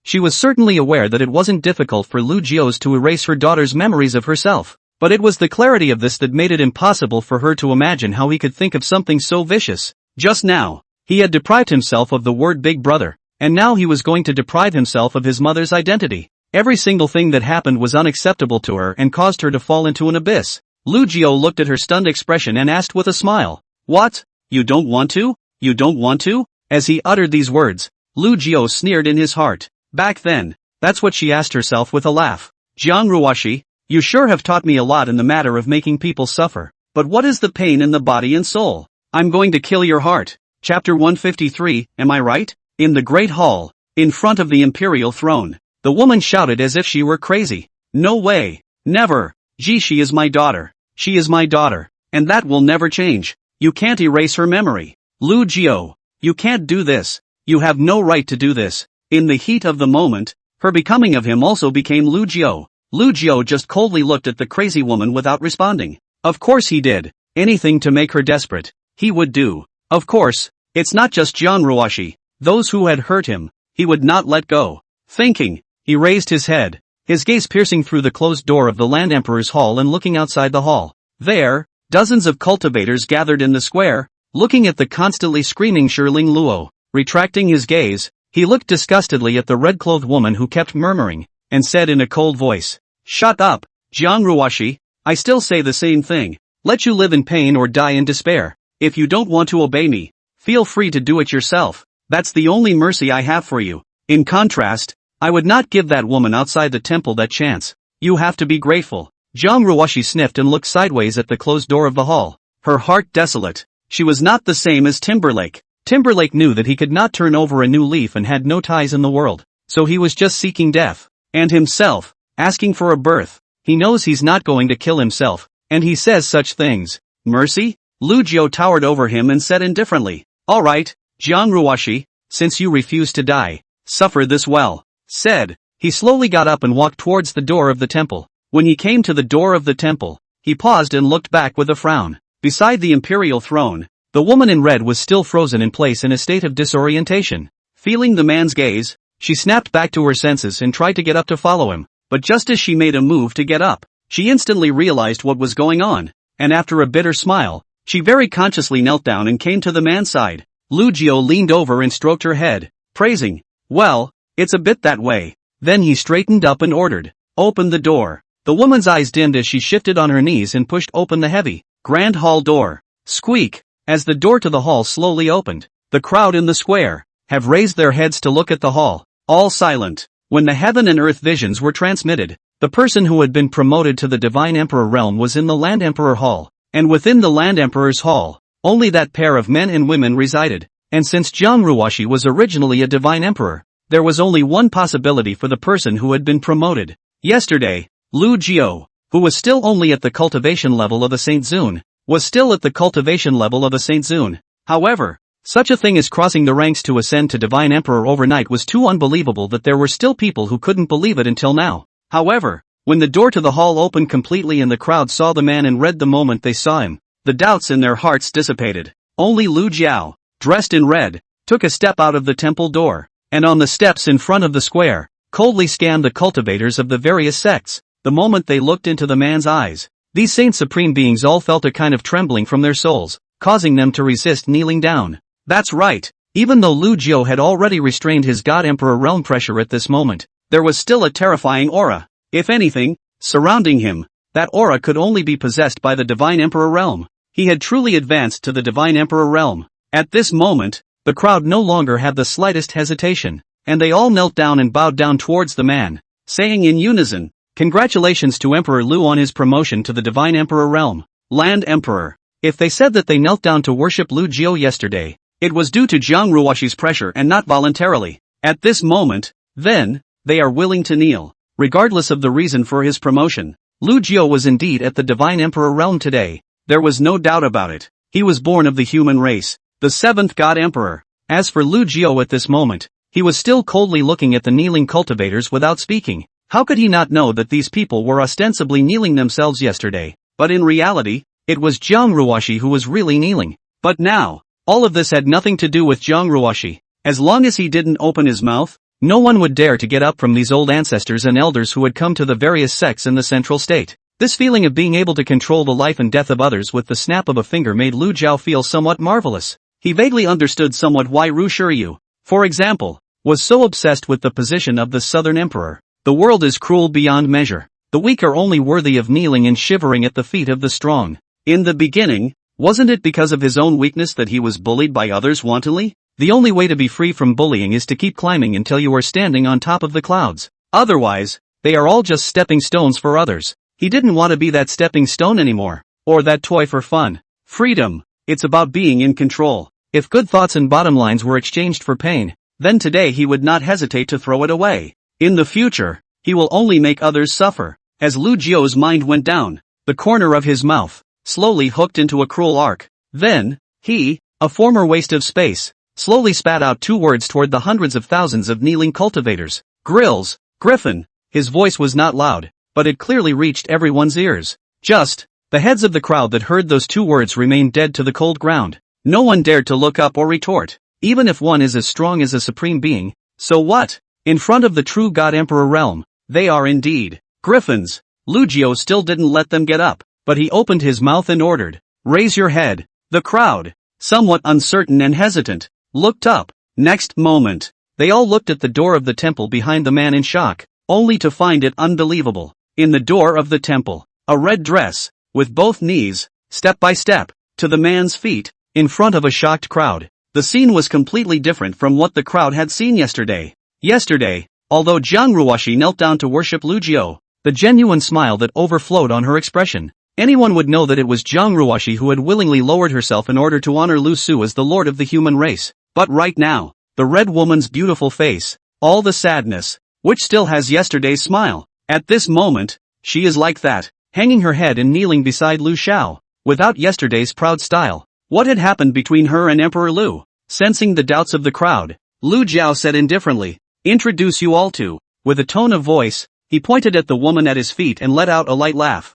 She was certainly aware that it wasn't difficult for Lu Jiu's to erase her daughter's memories of herself, but it was the clarity of this that made it impossible for her to imagine how he could think of something so vicious. Just now, he had deprived himself of the word big brother, and now he was going to deprive himself of his mother's identity. Every single thing that happened was unacceptable to her and caused her to fall into an abyss. Lu Jiu looked at her stunned expression and asked with a smile, "What? You don't want to? You don't want to?" As he uttered these words, Lu Jiu sneered in his heart. Back then, that's what she asked herself with a laugh. Jiang Ruoshi, you sure have taught me a lot in the matter of making people suffer, but what is the pain in the body and soul? I'm going to kill your heart. Chapter 153, am I right? In the great hall, in front of the imperial throne, the woman shouted as if she were crazy. No way. Never. Ji, she is my daughter. She is my daughter, and that will never change. You can't erase her memory. Lu Jiu, you can't do this. You have no right to do this. In the heat of the moment, her becoming of him also became Lu Jiu. Lu Jiu just coldly looked at the crazy woman without responding. Of course he did. Anything to make her desperate, he would do. Of course, it's not just Jiang Ruoshi. Those who had hurt him, he would not let go. Thinking, he raised his head, his gaze piercing through the closed door of the Land Emperor's hall and looking outside the hall. There, dozens of cultivators gathered in the square, looking at the constantly screaming Shirling Luo. Retracting his gaze, he looked disgustedly at the red-clothed woman who kept murmuring, and said in a cold voice, "Shut up, Jiang Ruoshi, I still say the same thing. Let you live in pain or die in despair. If you don't want to obey me, feel free to do it yourself. That's the only mercy I have for you. In contrast, I would not give that woman outside the temple that chance. You have to be grateful." Jiang Ruoshi sniffed and looked sideways at the closed door of the hall, her heart desolate. She was not the same as Timberlake. Timberlake knew that he could not turn over a new leaf and had no ties in the world, so he was just seeking death. And himself, asking for a birth. He knows he's not going to kill himself, and he says such things. Mercy? Lu Jiu towered over him and said indifferently, "All right, Jiang Ruoshi, since you refuse to die, suffer this well." Said, he slowly got up and walked towards the door of the temple. When he came to the door of the temple, he paused and looked back with a frown. Beside the imperial throne, the woman in red was still frozen in place in a state of disorientation. Feeling the man's gaze, she snapped back to her senses and tried to get up to follow him, but just as she made a move to get up, she instantly realized what was going on, and after a bitter smile, she very consciously knelt down and came to the man's side. Lu Jiu leaned over and stroked her head, praising, "Well, it's a bit that way." Then he straightened up and ordered, "Open the door." The woman's eyes dimmed as she shifted on her knees and pushed open the heavy, grand hall door. Squeak! As the door to the hall slowly opened, the crowd in the square have raised their heads to look at the hall, all silent. When the heaven and earth visions were transmitted, the person who had been promoted to the Divine Emperor realm was in the Land Emperor Hall, and within the Land Emperor's Hall, only that pair of men and women resided, and since Jiang Ruoshi was originally a Divine Emperor, there was only one possibility for the person who had been promoted. Yesterday, Lu Jiu, who was still only at the cultivation level of a Saint Zun, was still at the cultivation level of a Saint Zun. However, such a thing as crossing the ranks to ascend to Divine Emperor overnight was too unbelievable that there were still people who couldn't believe it until now. However, when the door to the hall opened completely and the crowd saw the man in red the moment they saw him, the doubts in their hearts dissipated. Only Lu Jiao, dressed in red, took a step out of the temple door, and on the steps in front of the square, coldly scanned the cultivators of the various sects. The moment they looked into the man's eyes, these saint supreme beings all felt a kind of trembling from their souls, causing them to resist kneeling down. That's right, even though Lu Jiao had already restrained his God Emperor realm pressure at this moment, there was still a terrifying aura, if anything, surrounding him. That aura could only be possessed by the Divine Emperor realm. He had truly advanced to the Divine Emperor realm. At this moment, the crowd no longer had the slightest hesitation, and they all knelt down and bowed down towards the man, saying in unison, "Congratulations to Emperor Lu on his promotion to the Divine Emperor realm, Land Emperor." If they said that they knelt down to worship Lu Jiao yesterday, it was due to Jiang Ruoxi's pressure and not voluntarily. At this moment, then, they are willing to kneel, regardless of the reason for his promotion. Lu Jiao was indeed at the Divine Emperor realm today. There was no doubt about it. He was born of the human race, the seventh God Emperor. As for Lu Jiao at this moment, he was still coldly looking at the kneeling cultivators without speaking. How could he not know that these people were ostensibly kneeling themselves yesterday? But in reality, it was Jiang Ruoxi who was really kneeling. But now, all of this had nothing to do with Jiang Ruoxi. As long as he didn't open his mouth, no one would dare to get up from these old ancestors and elders who had come to the various sects in the central state. This feeling of being able to control the life and death of others with the snap of a finger made Lu Jiao feel somewhat marvelous. He vaguely understood somewhat why Ru Shiryu, for example, was so obsessed with the position of the Southern Emperor. The world is cruel beyond measure. The weak are only worthy of kneeling and shivering at the feet of the strong. In the beginning, wasn't it because of his own weakness that he was bullied by others wantonly? The only way to be free from bullying is to keep climbing until you are standing on top of the clouds. Otherwise, they are all just stepping stones for others. He didn't want to be that stepping stone anymore, or that toy for fun. Freedom, it's about being in control. If good thoughts and bottom lines were exchanged for pain, then today he would not hesitate to throw it away. In the future, he will only make others suffer. As Lu Jiao's mind went down, the corner of his mouth slowly hooked into a cruel arc. Then, he, a former waste of space, slowly spat out two words toward the hundreds of thousands of kneeling cultivators. Grills, Griffin. His voice was not loud, but it clearly reached everyone's ears. Just, the heads of the crowd that heard those two words remained dead to the cold ground. No one dared to look up or retort, even if one is as strong as a supreme being. So what? In front of the true God Emperor realm, they are indeed griffins. Lu Jiao still didn't let them get up, but he opened his mouth and ordered, "Raise your head." The crowd, somewhat uncertain and hesitant, looked up. Next moment, they all looked at the door of the temple behind the man in shock, only to find it unbelievable. In the door of the temple, a red dress, with both knees, step by step, to the man's feet, in front of a shocked crowd. The scene was completely different from what the crowd had seen yesterday. Yesterday, although Jiang Ruoxi knelt down to worship Lu Jiao, the genuine smile that overflowed on her expression, anyone would know that it was Jiang Ruoxi who had willingly lowered herself in order to honor Lu Su as the lord of the human race. But right now, the red woman's beautiful face, all the sadness, which still has yesterday's smile, at this moment, she is like that, hanging her head and kneeling beside Lu Xiao, without yesterday's proud style. What had happened between her and Emperor Lu? Sensing the doubts of the crowd, Lu Jiao said indifferently, "Introduce you all to." With a tone of voice, he pointed at the woman at his feet and let out a light laugh.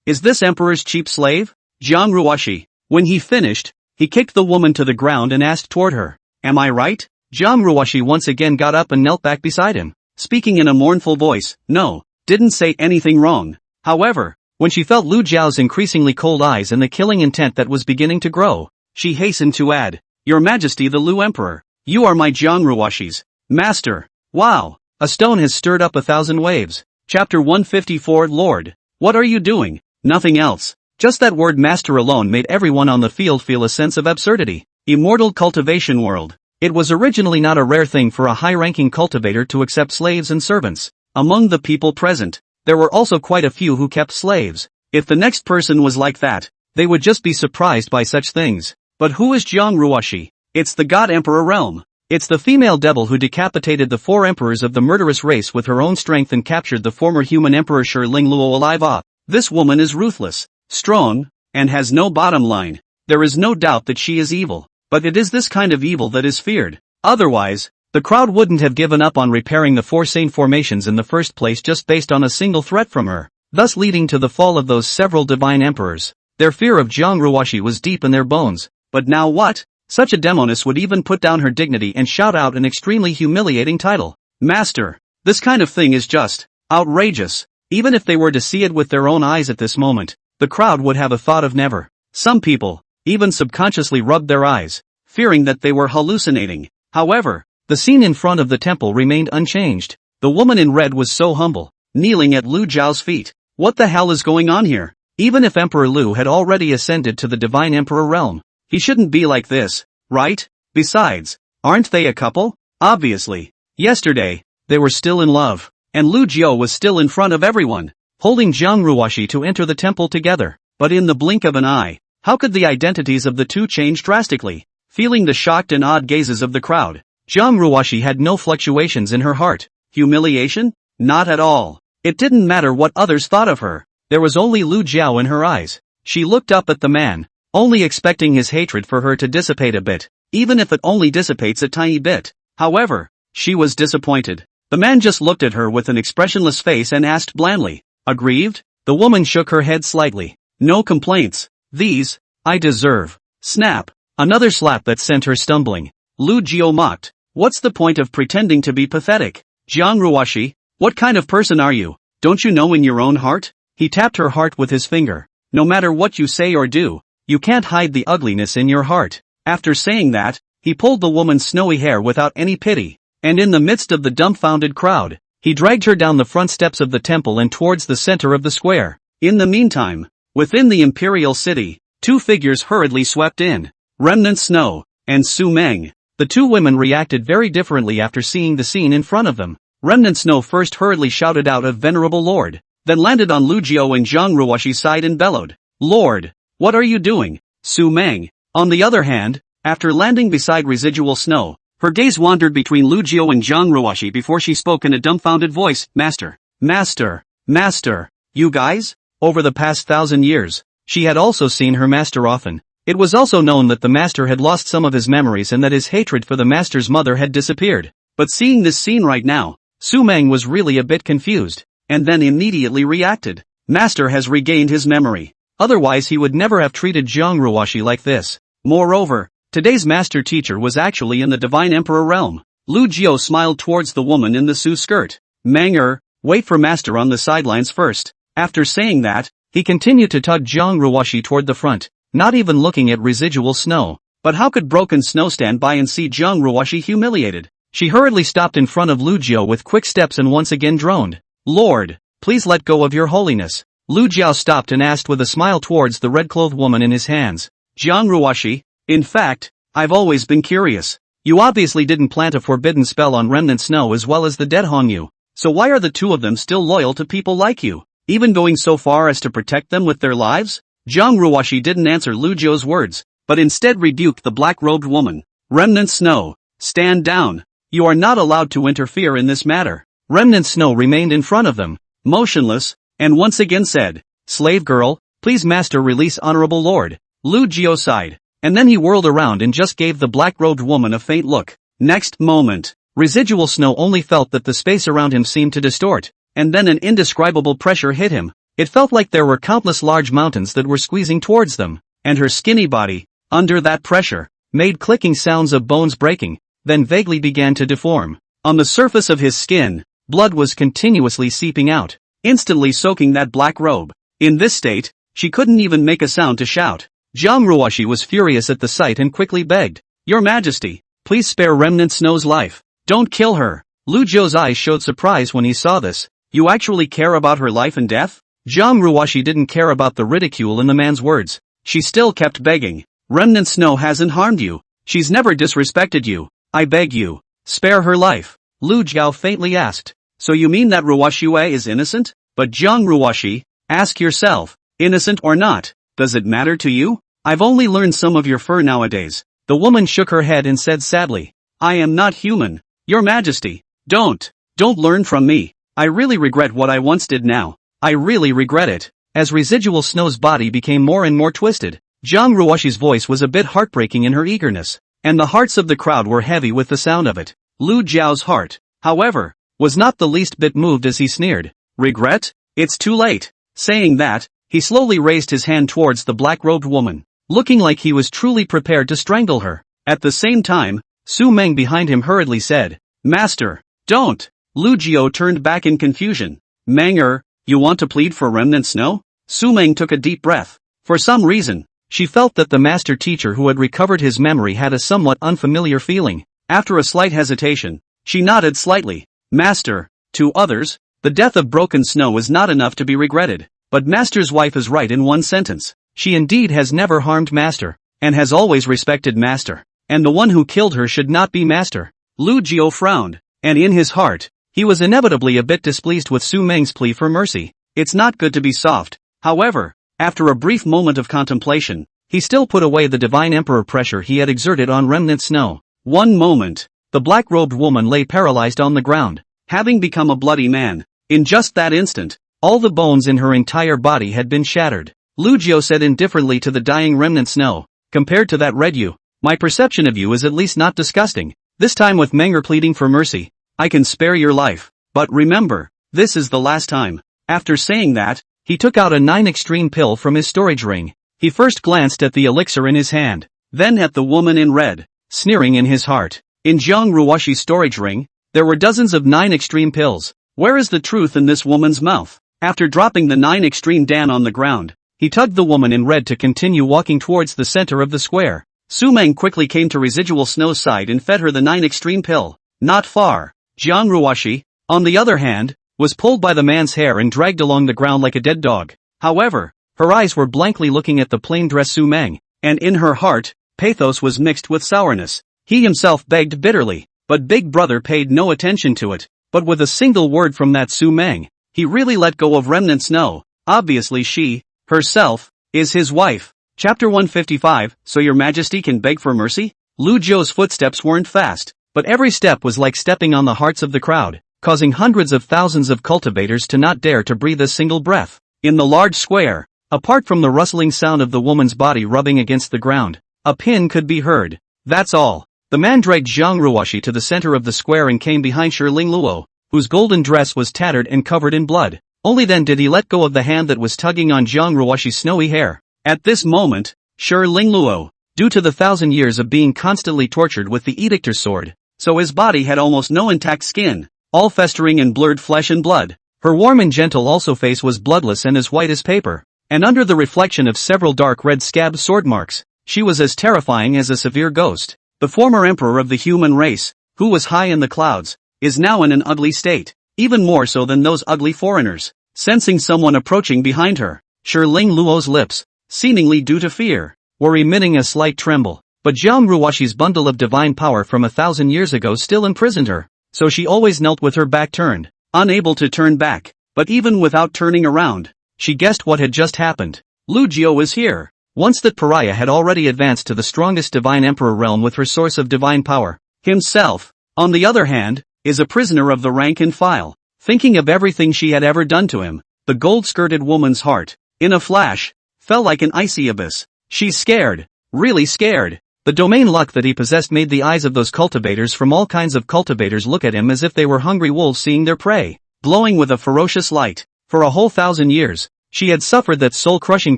Is this Emperor's cheap slave? Jiang Ruoxi." When he finished, he kicked the woman to the ground and asked toward her, "Am I right?" Jiang Ruoxi once again got up and knelt back beside him, speaking in a mournful voice. No, didn't say anything wrong. However, when she felt Lu Jiao's increasingly cold eyes and the killing intent that was beginning to grow, she hastened to add, "Your Majesty the Lu Emperor, you are my Jiang Ruoxi's master." Wow! A stone has stirred up 1,000 waves. Chapter 154 Lord, what are you doing? Nothing else. Just that word master alone made everyone on the field feel a sense of absurdity. Immortal cultivation world. It was originally not a rare thing for a high-ranking cultivator to accept slaves and servants. Among the people present, there were also quite a few who kept slaves. If the next person was like that, they would just be surprised by such things. But who is Jiang Ruoxi? It's the God Emperor realm. It's the female devil who decapitated the 4 emperors of the murderous race with her own strength and captured the former human emperor Shi Ling Luo alive. This woman is ruthless, strong, and has no bottom line. There is no doubt that she is evil, but it is this kind of evil that is feared. Otherwise, the crowd wouldn't have given up on repairing the 4 sane formations in the first place just based on a single threat from her, thus leading to the fall of those several divine emperors. Their fear of Jiang Ruoxi was deep in their bones. But now what? Such a demoness would even put down her dignity and shout out an extremely humiliating title. Master. This kind of thing is just outrageous. Even if they were to see it with their own eyes at this moment, the crowd would have a thought of never. Some people even subconsciously rubbed their eyes, fearing that they were hallucinating. However, the scene in front of the temple remained unchanged. The woman in red was so humble, kneeling at Lu Jiao's feet. What the hell is going on here? Even if Emperor Lu had already ascended to the Divine Emperor realm, he shouldn't be like this, right? Besides, aren't they a couple? Obviously. Yesterday, they were still in love, and Lu Jiao was still in front of everyone, holding Jiang Ruoxi to enter the temple together. But in the blink of an eye, how could the identities of the two change drastically? Feeling the shocked and odd gazes of the crowd, Jiang Ruoxi had no fluctuations in her heart. Humiliation? Not at all. It didn't matter what others thought of her. There was only Lu Jiao in her eyes. She looked up at the man, only expecting his hatred for her to dissipate a bit, even if it only dissipates a tiny bit. However, she was disappointed. The man just looked at her with an expressionless face and asked blandly, "Aggrieved?" The woman shook her head slightly. "No complaints. These, I deserve." Snap. Another slap that sent her stumbling. Lu Jiao mocked. "What's the point of pretending to be pathetic? Jiang Ruoxi, what kind of person are you? Don't you know in your own heart?" He tapped her heart with his finger. "No matter what you say or do, you can't hide the ugliness in your heart." After saying that, he pulled the woman's snowy hair without any pity, and in the midst of the dumbfounded crowd, he dragged her down the front steps of the temple and towards the center of the square. In the meantime, within the imperial city, two figures hurriedly swept in. Remnant Snow and Su Meng. The two women reacted very differently after seeing the scene in front of them. Remnant Snow first hurriedly shouted out a venerable lord, then landed on Lu Jiao and Jiang Ruoxi's side and bellowed, "Lord, what are you doing?" Su Meng, on the other hand, after landing beside Residual Snow, her gaze wandered between Lu Jiao and Jiang Ruoxi before she spoke in a dumbfounded voice, "Master, master, master, you guys?" Over the past 1,000 years, she had also seen her master often. It was also known that the master had lost some of his memories and that his hatred for the master's mother had disappeared. But seeing this scene right now, Su Meng was really a bit confused, and then immediately reacted. Master has regained his memory. Otherwise he would never have treated Jiang Ruoxi like this. Moreover, today's master teacher was actually in the Divine Emperor realm. Lu Jiao smiled towards the woman in the Su skirt. "Manger, wait for master on the sidelines first." After saying that, he continued to tug Jiang Ruoxi toward the front, not even looking at Residual Snow. But how could Broken Snow stand by and see Jiang Ruoxi humiliated? She hurriedly stopped in front of Lu Jiao with quick steps and once again droned, "Lord, please let go of your holiness." Lu Jiao stopped and asked with a smile towards the red-clothed woman in his hands, "Jiang Ruoxi, in fact, I've always been curious. You obviously didn't plant a forbidden spell on Remnant Snow as well as the dead Hongyu. So why are the two of them still loyal to people like you, even going so far as to protect them with their lives?" Jiang Ruoxi didn't answer Lu Jiao's words, but instead rebuked the black-robed woman. "Remnant Snow, stand down. You are not allowed to interfere in this matter." Remnant Snow remained in front of them, motionless, and once again said, "Slave girl, please master release honorable lord." Lu Jiao sighed, and then he whirled around and just gave the black-robed woman a faint look. Next moment, Residual Snow only felt that the space around him seemed to distort, and then an indescribable pressure hit him. It felt like there were countless large mountains that were squeezing towards them, and her skinny body, under that pressure, made clicking sounds of bones breaking, then vaguely began to deform. On the surface of his skin, blood was continuously seeping out, instantly soaking that black robe. In this state, she couldn't even make a sound to shout. Jiang Ruoxi was furious at the sight and quickly begged, "Your Majesty, please spare Remnant Snow's life. Don't kill her." Lu Jiao's eyes showed surprise when he saw this. "You actually care about her life and death?" Jiang Ruoxi didn't care about the ridicule in the man's words. She still kept begging, "Remnant Snow hasn't harmed you. She's never disrespected you. I beg you, spare her life." Lu Jiao faintly asked, "So you mean that Ruoxi is innocent?" But Jiang Ruoxi, ask yourself, innocent or not, does it matter to you? I've only learned some of your fur nowadays. The woman shook her head and said sadly, "I am not human. Your Majesty, don't learn from me. I really regret what I once did now. I really regret it." As Residual Snow's body became more and more twisted, Jiang Ruoxi's voice was a bit heartbreaking in her eagerness, and the hearts of the crowd were heavy with the sound of it. Lu Jiao's heart, however, was not the least bit moved as he sneered, "Regret? It's too late." Saying that, he slowly raised his hand towards the black-robed woman, looking like he was truly prepared to strangle her. At the same time, Su Meng behind him hurriedly said, "Master, don't!" Lu Jiao turned back in confusion. "Meng, you want to plead for remnant snow?" Su Meng took a deep breath. For some reason, she felt that the master teacher who had recovered his memory had a somewhat unfamiliar feeling. After a slight hesitation, she nodded slightly. "Master, to others, the death of broken snow is not enough to be regretted. But Master's wife is right in one sentence. She indeed has never harmed Master, and has always respected Master. And the one who killed her should not be Master." Lu Jiao frowned, and in his heart, he was inevitably a bit displeased with Su Meng's plea for mercy. It's not good to be soft. However, after a brief moment of contemplation, he still put away the divine emperor pressure he had exerted on remnant snow. One moment, the black-robed woman lay paralyzed on the ground, having become a bloody man. In just that instant, all the bones in her entire body had been shattered. Lu Jiao said indifferently to the dying remnant snow, "Compared to that red you, my perception of you is at least not disgusting. This time with Menger pleading for mercy, I can spare your life. But remember, this is the last time." After saying that, he took out a 9 extreme pill from his storage ring. He first glanced at the elixir in his hand, then at the woman in red, sneering in his heart. In Jiang Ruoshi's storage ring, there were dozens of 9 extreme pills. Where is the truth in this woman's mouth? After dropping the 9 extreme dan on the ground, he tugged the woman in red to continue walking towards the center of the square. Su Meng quickly came to residual snow's side and fed her the 9 extreme pill. Not far. Jiang Ruoshi, on the other hand, was pulled by the man's hair and dragged along the ground like a dead dog. However, her eyes were blankly looking at the plain dress Su Meng, and in her heart, pathos was mixed with sourness. He himself begged bitterly, but Big Brother paid no attention to it. But with a single word from that Su Meng, he really let go of remnant snow. Obviously she, herself, is his wife. Chapter 155, So Your Majesty can beg for mercy? Lu Jiao's footsteps weren't fast, but every step was like stepping on the hearts of the crowd, causing hundreds of thousands of cultivators to not dare to breathe a single breath. In the large square, apart from the rustling sound of the woman's body rubbing against the ground, a pin could be heard. That's all. The man dragged Jiang Ruoshi to the center of the square and came behind Shi Lingluo, whose golden dress was tattered and covered in blood. Only then did he let go of the hand that was tugging on Jiang Ruoshi's snowy hair. At this moment, Shi Lingluo, due to the 1,000 years of being constantly tortured with the Edictor's sword, so his body had almost no intact skin, all festering in blurred flesh and blood. Her warm and gentle also face was bloodless and as white as paper, and under the reflection of several dark red scab sword marks, she was as terrifying as a severe ghost. The former emperor of the human race, who was high in the clouds, is now in an ugly state, even more so than those ugly foreigners. Sensing someone approaching behind her, Shi Lingluo's lips, seemingly due to fear, were emitting a slight tremble. But Jiang Ruoshi's bundle of divine power from 1,000 years ago still imprisoned her, so she always knelt with her back turned, unable to turn back. But even without turning around, she guessed what had just happened. Lu Jiao was here. Once that pariah had already advanced to the strongest divine emperor realm with her source of divine power. Himself, on the other hand, is a prisoner of the rank and file. Thinking of everything she had ever done to him, the gold-skirted woman's heart, in a flash, fell like an icy abyss. She's scared, really scared. The domain luck that he possessed made the eyes of those cultivators from all kinds of cultivators look at him as if they were hungry wolves seeing their prey, glowing with a ferocious light. For a whole 1,000 years, she had suffered that soul-crushing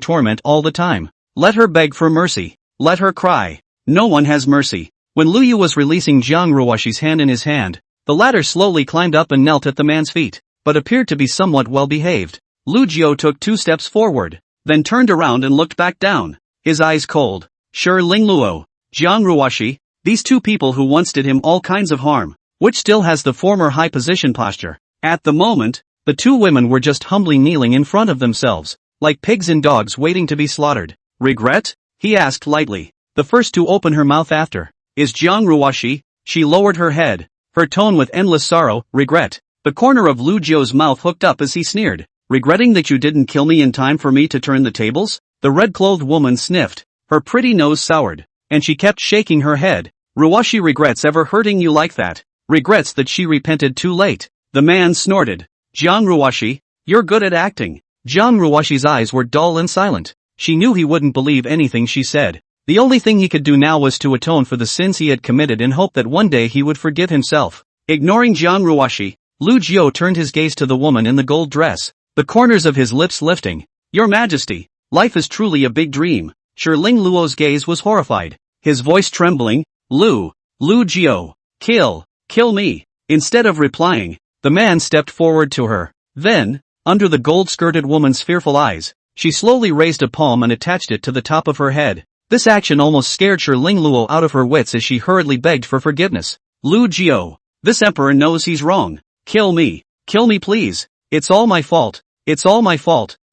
torment all the time. Let her beg for mercy. Let her cry. No one has mercy. When Lu Yu was releasing Jiang Ruoshi's hand in his hand, the latter slowly climbed up and knelt at the man's feet, but appeared to be somewhat well-behaved. Lu Jiao took 2 steps forward, then turned around and looked back down, his eyes cold. Shi Lingluo, Jiang Ruoshi, these 2 people who once did him all kinds of harm, which still has the former high-position posture. At the moment, the 2 women were just humbly kneeling in front of themselves, like pigs and dogs waiting to be slaughtered. Regret? He asked lightly. The first to open her mouth after is Jiang Ruoshi. She lowered her head, her tone with endless sorrow. Regret. The corner of Lu Jiao's mouth hooked up as he sneered. Regretting that you didn't kill me in time for me to turn the tables? The red-clothed woman sniffed, her pretty nose soured, and she kept shaking her head. Ruoshi regrets ever hurting you like that. Regrets that she repented too late. The man snorted. Jiang Ruoshi, you're good at acting. Jiang Ruoshi's eyes were dull and silent. She knew he wouldn't believe anything she said. The only thing he could do now was to atone for the sins he had committed in hope that one day he would forgive himself. Ignoring Jiang Ruoshi, Lu Jiao turned his gaze to the woman in the gold dress, the corners of his lips lifting. Your Majesty, life is truly a big dream. Shiling Luo's gaze was horrified, his voice trembling. Lu Jiao, kill me. Instead of replying, the man stepped forward to her. Then, under the gold-skirted woman's fearful eyes, she slowly raised a palm and attached it to the top of her head. This action almost scared Shiling Luo out of her wits as she hurriedly begged for forgiveness. Lu Jiao, this emperor knows he's wrong. Kill me please. It's all my fault.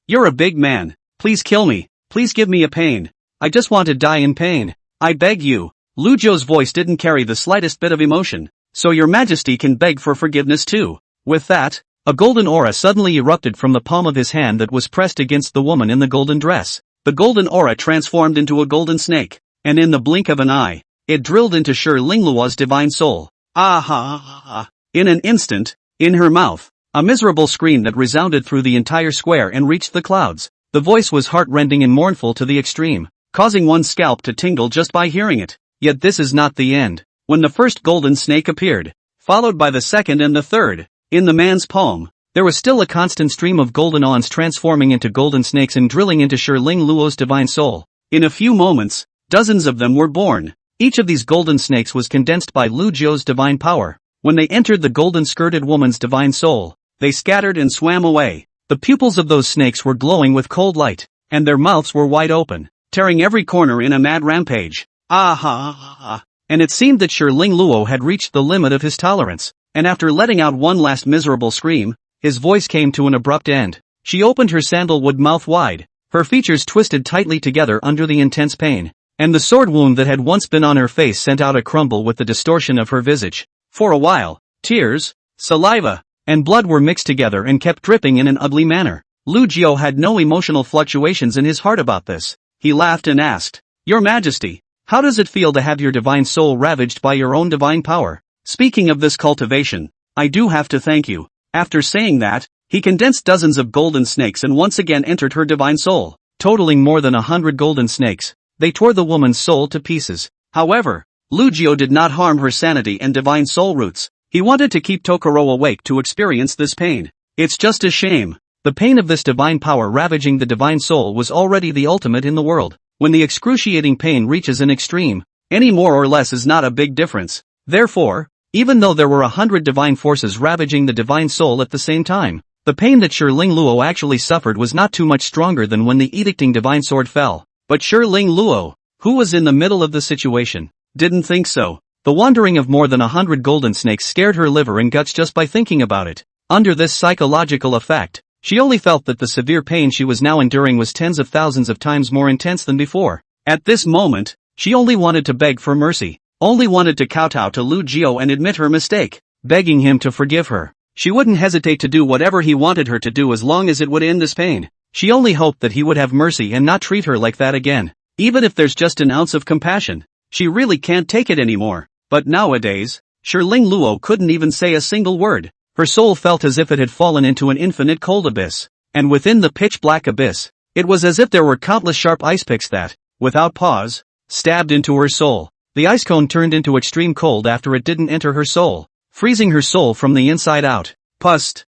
You're a big man. Please kill me. Please give me a pain. I just want to die in pain. I beg you. Lu Jiao's voice didn't carry the slightest bit of emotion. So your Majesty can beg for forgiveness too. With that, a golden aura suddenly erupted from the palm of his hand that was pressed against the woman in the golden dress. The golden aura transformed into a golden snake, and in the blink of an eye, it drilled into Shiling Luo's divine soul. Ah! In an instant, in her mouth, a miserable scream that resounded through the entire square and reached the clouds. The voice was heart-rending and mournful to the extreme, causing one's scalp to tingle just by hearing it. Yet this is not the end. When the first golden snake appeared, followed by the second and the third, in the man's palm, there was still a constant stream of golden awns transforming into golden snakes and drilling into Shiling Luo's divine soul. In a few moments, dozens of them were born. Each of these golden snakes was condensed by Lu Jiao's divine power. When they entered the golden-skirted woman's divine soul, they scattered and swam away. The pupils of those snakes were glowing with cold light, and their mouths were wide open, tearing every corner in a mad rampage. Ah! And it seemed that Shiling Luo had reached the limit of his tolerance, and after letting out one last miserable scream, his voice came to an abrupt end. She opened her sandalwood mouth wide, her features twisted tightly together under the intense pain, and the sword wound that had once been on her face sent out a crumble with the distortion of her visage. For a while, tears, saliva, and blood were mixed together and kept dripping in an ugly manner. Lu Jiao had no emotional fluctuations in his heart about this. He laughed and asked, Your Majesty, how does it feel to have your divine soul ravaged by your own divine power? Speaking of this cultivation, I do have to thank you. After saying that, he condensed dozens of golden snakes and once again entered her divine soul, totaling more than 100 golden snakes. They tore the woman's soul to pieces. However, Lu Jiao did not harm her sanity and divine soul roots. He wanted to keep Tokoro awake to experience this pain. It's just a shame. The pain of this divine power ravaging the divine soul was already the ultimate in the world. When the excruciating pain reaches an extreme, any more or less is not a big difference. Therefore, even though there were 100 divine forces ravaging the divine soul at the same time, the pain that Shiling Luo actually suffered was not too much stronger than when the edicting divine sword fell. But Shiling Luo, who was in the middle of the situation, didn't think so. The wandering of more than 100 golden snakes scared her liver and guts just by thinking about it. Under this psychological effect, she only felt that the severe pain she was now enduring was tens of thousands of times more intense than before. At this moment, she only wanted to beg for mercy, only wanted to kowtow to Lu Jiao and admit her mistake, begging him to forgive her. She wouldn't hesitate to do whatever he wanted her to do as long as it would end this pain. She only hoped that he would have mercy and not treat her like that again. Even if there's just an ounce of compassion, she really can't take it anymore. But nowadays, Shiling Luo couldn't even say a single word. Her soul felt as if it had fallen into an infinite cold abyss. And within the pitch-black abyss, it was as if there were countless sharp ice picks that, without pause, stabbed into her soul. The ice cone turned into extreme cold after it didn't enter her soul, freezing her soul from the inside out. Pust,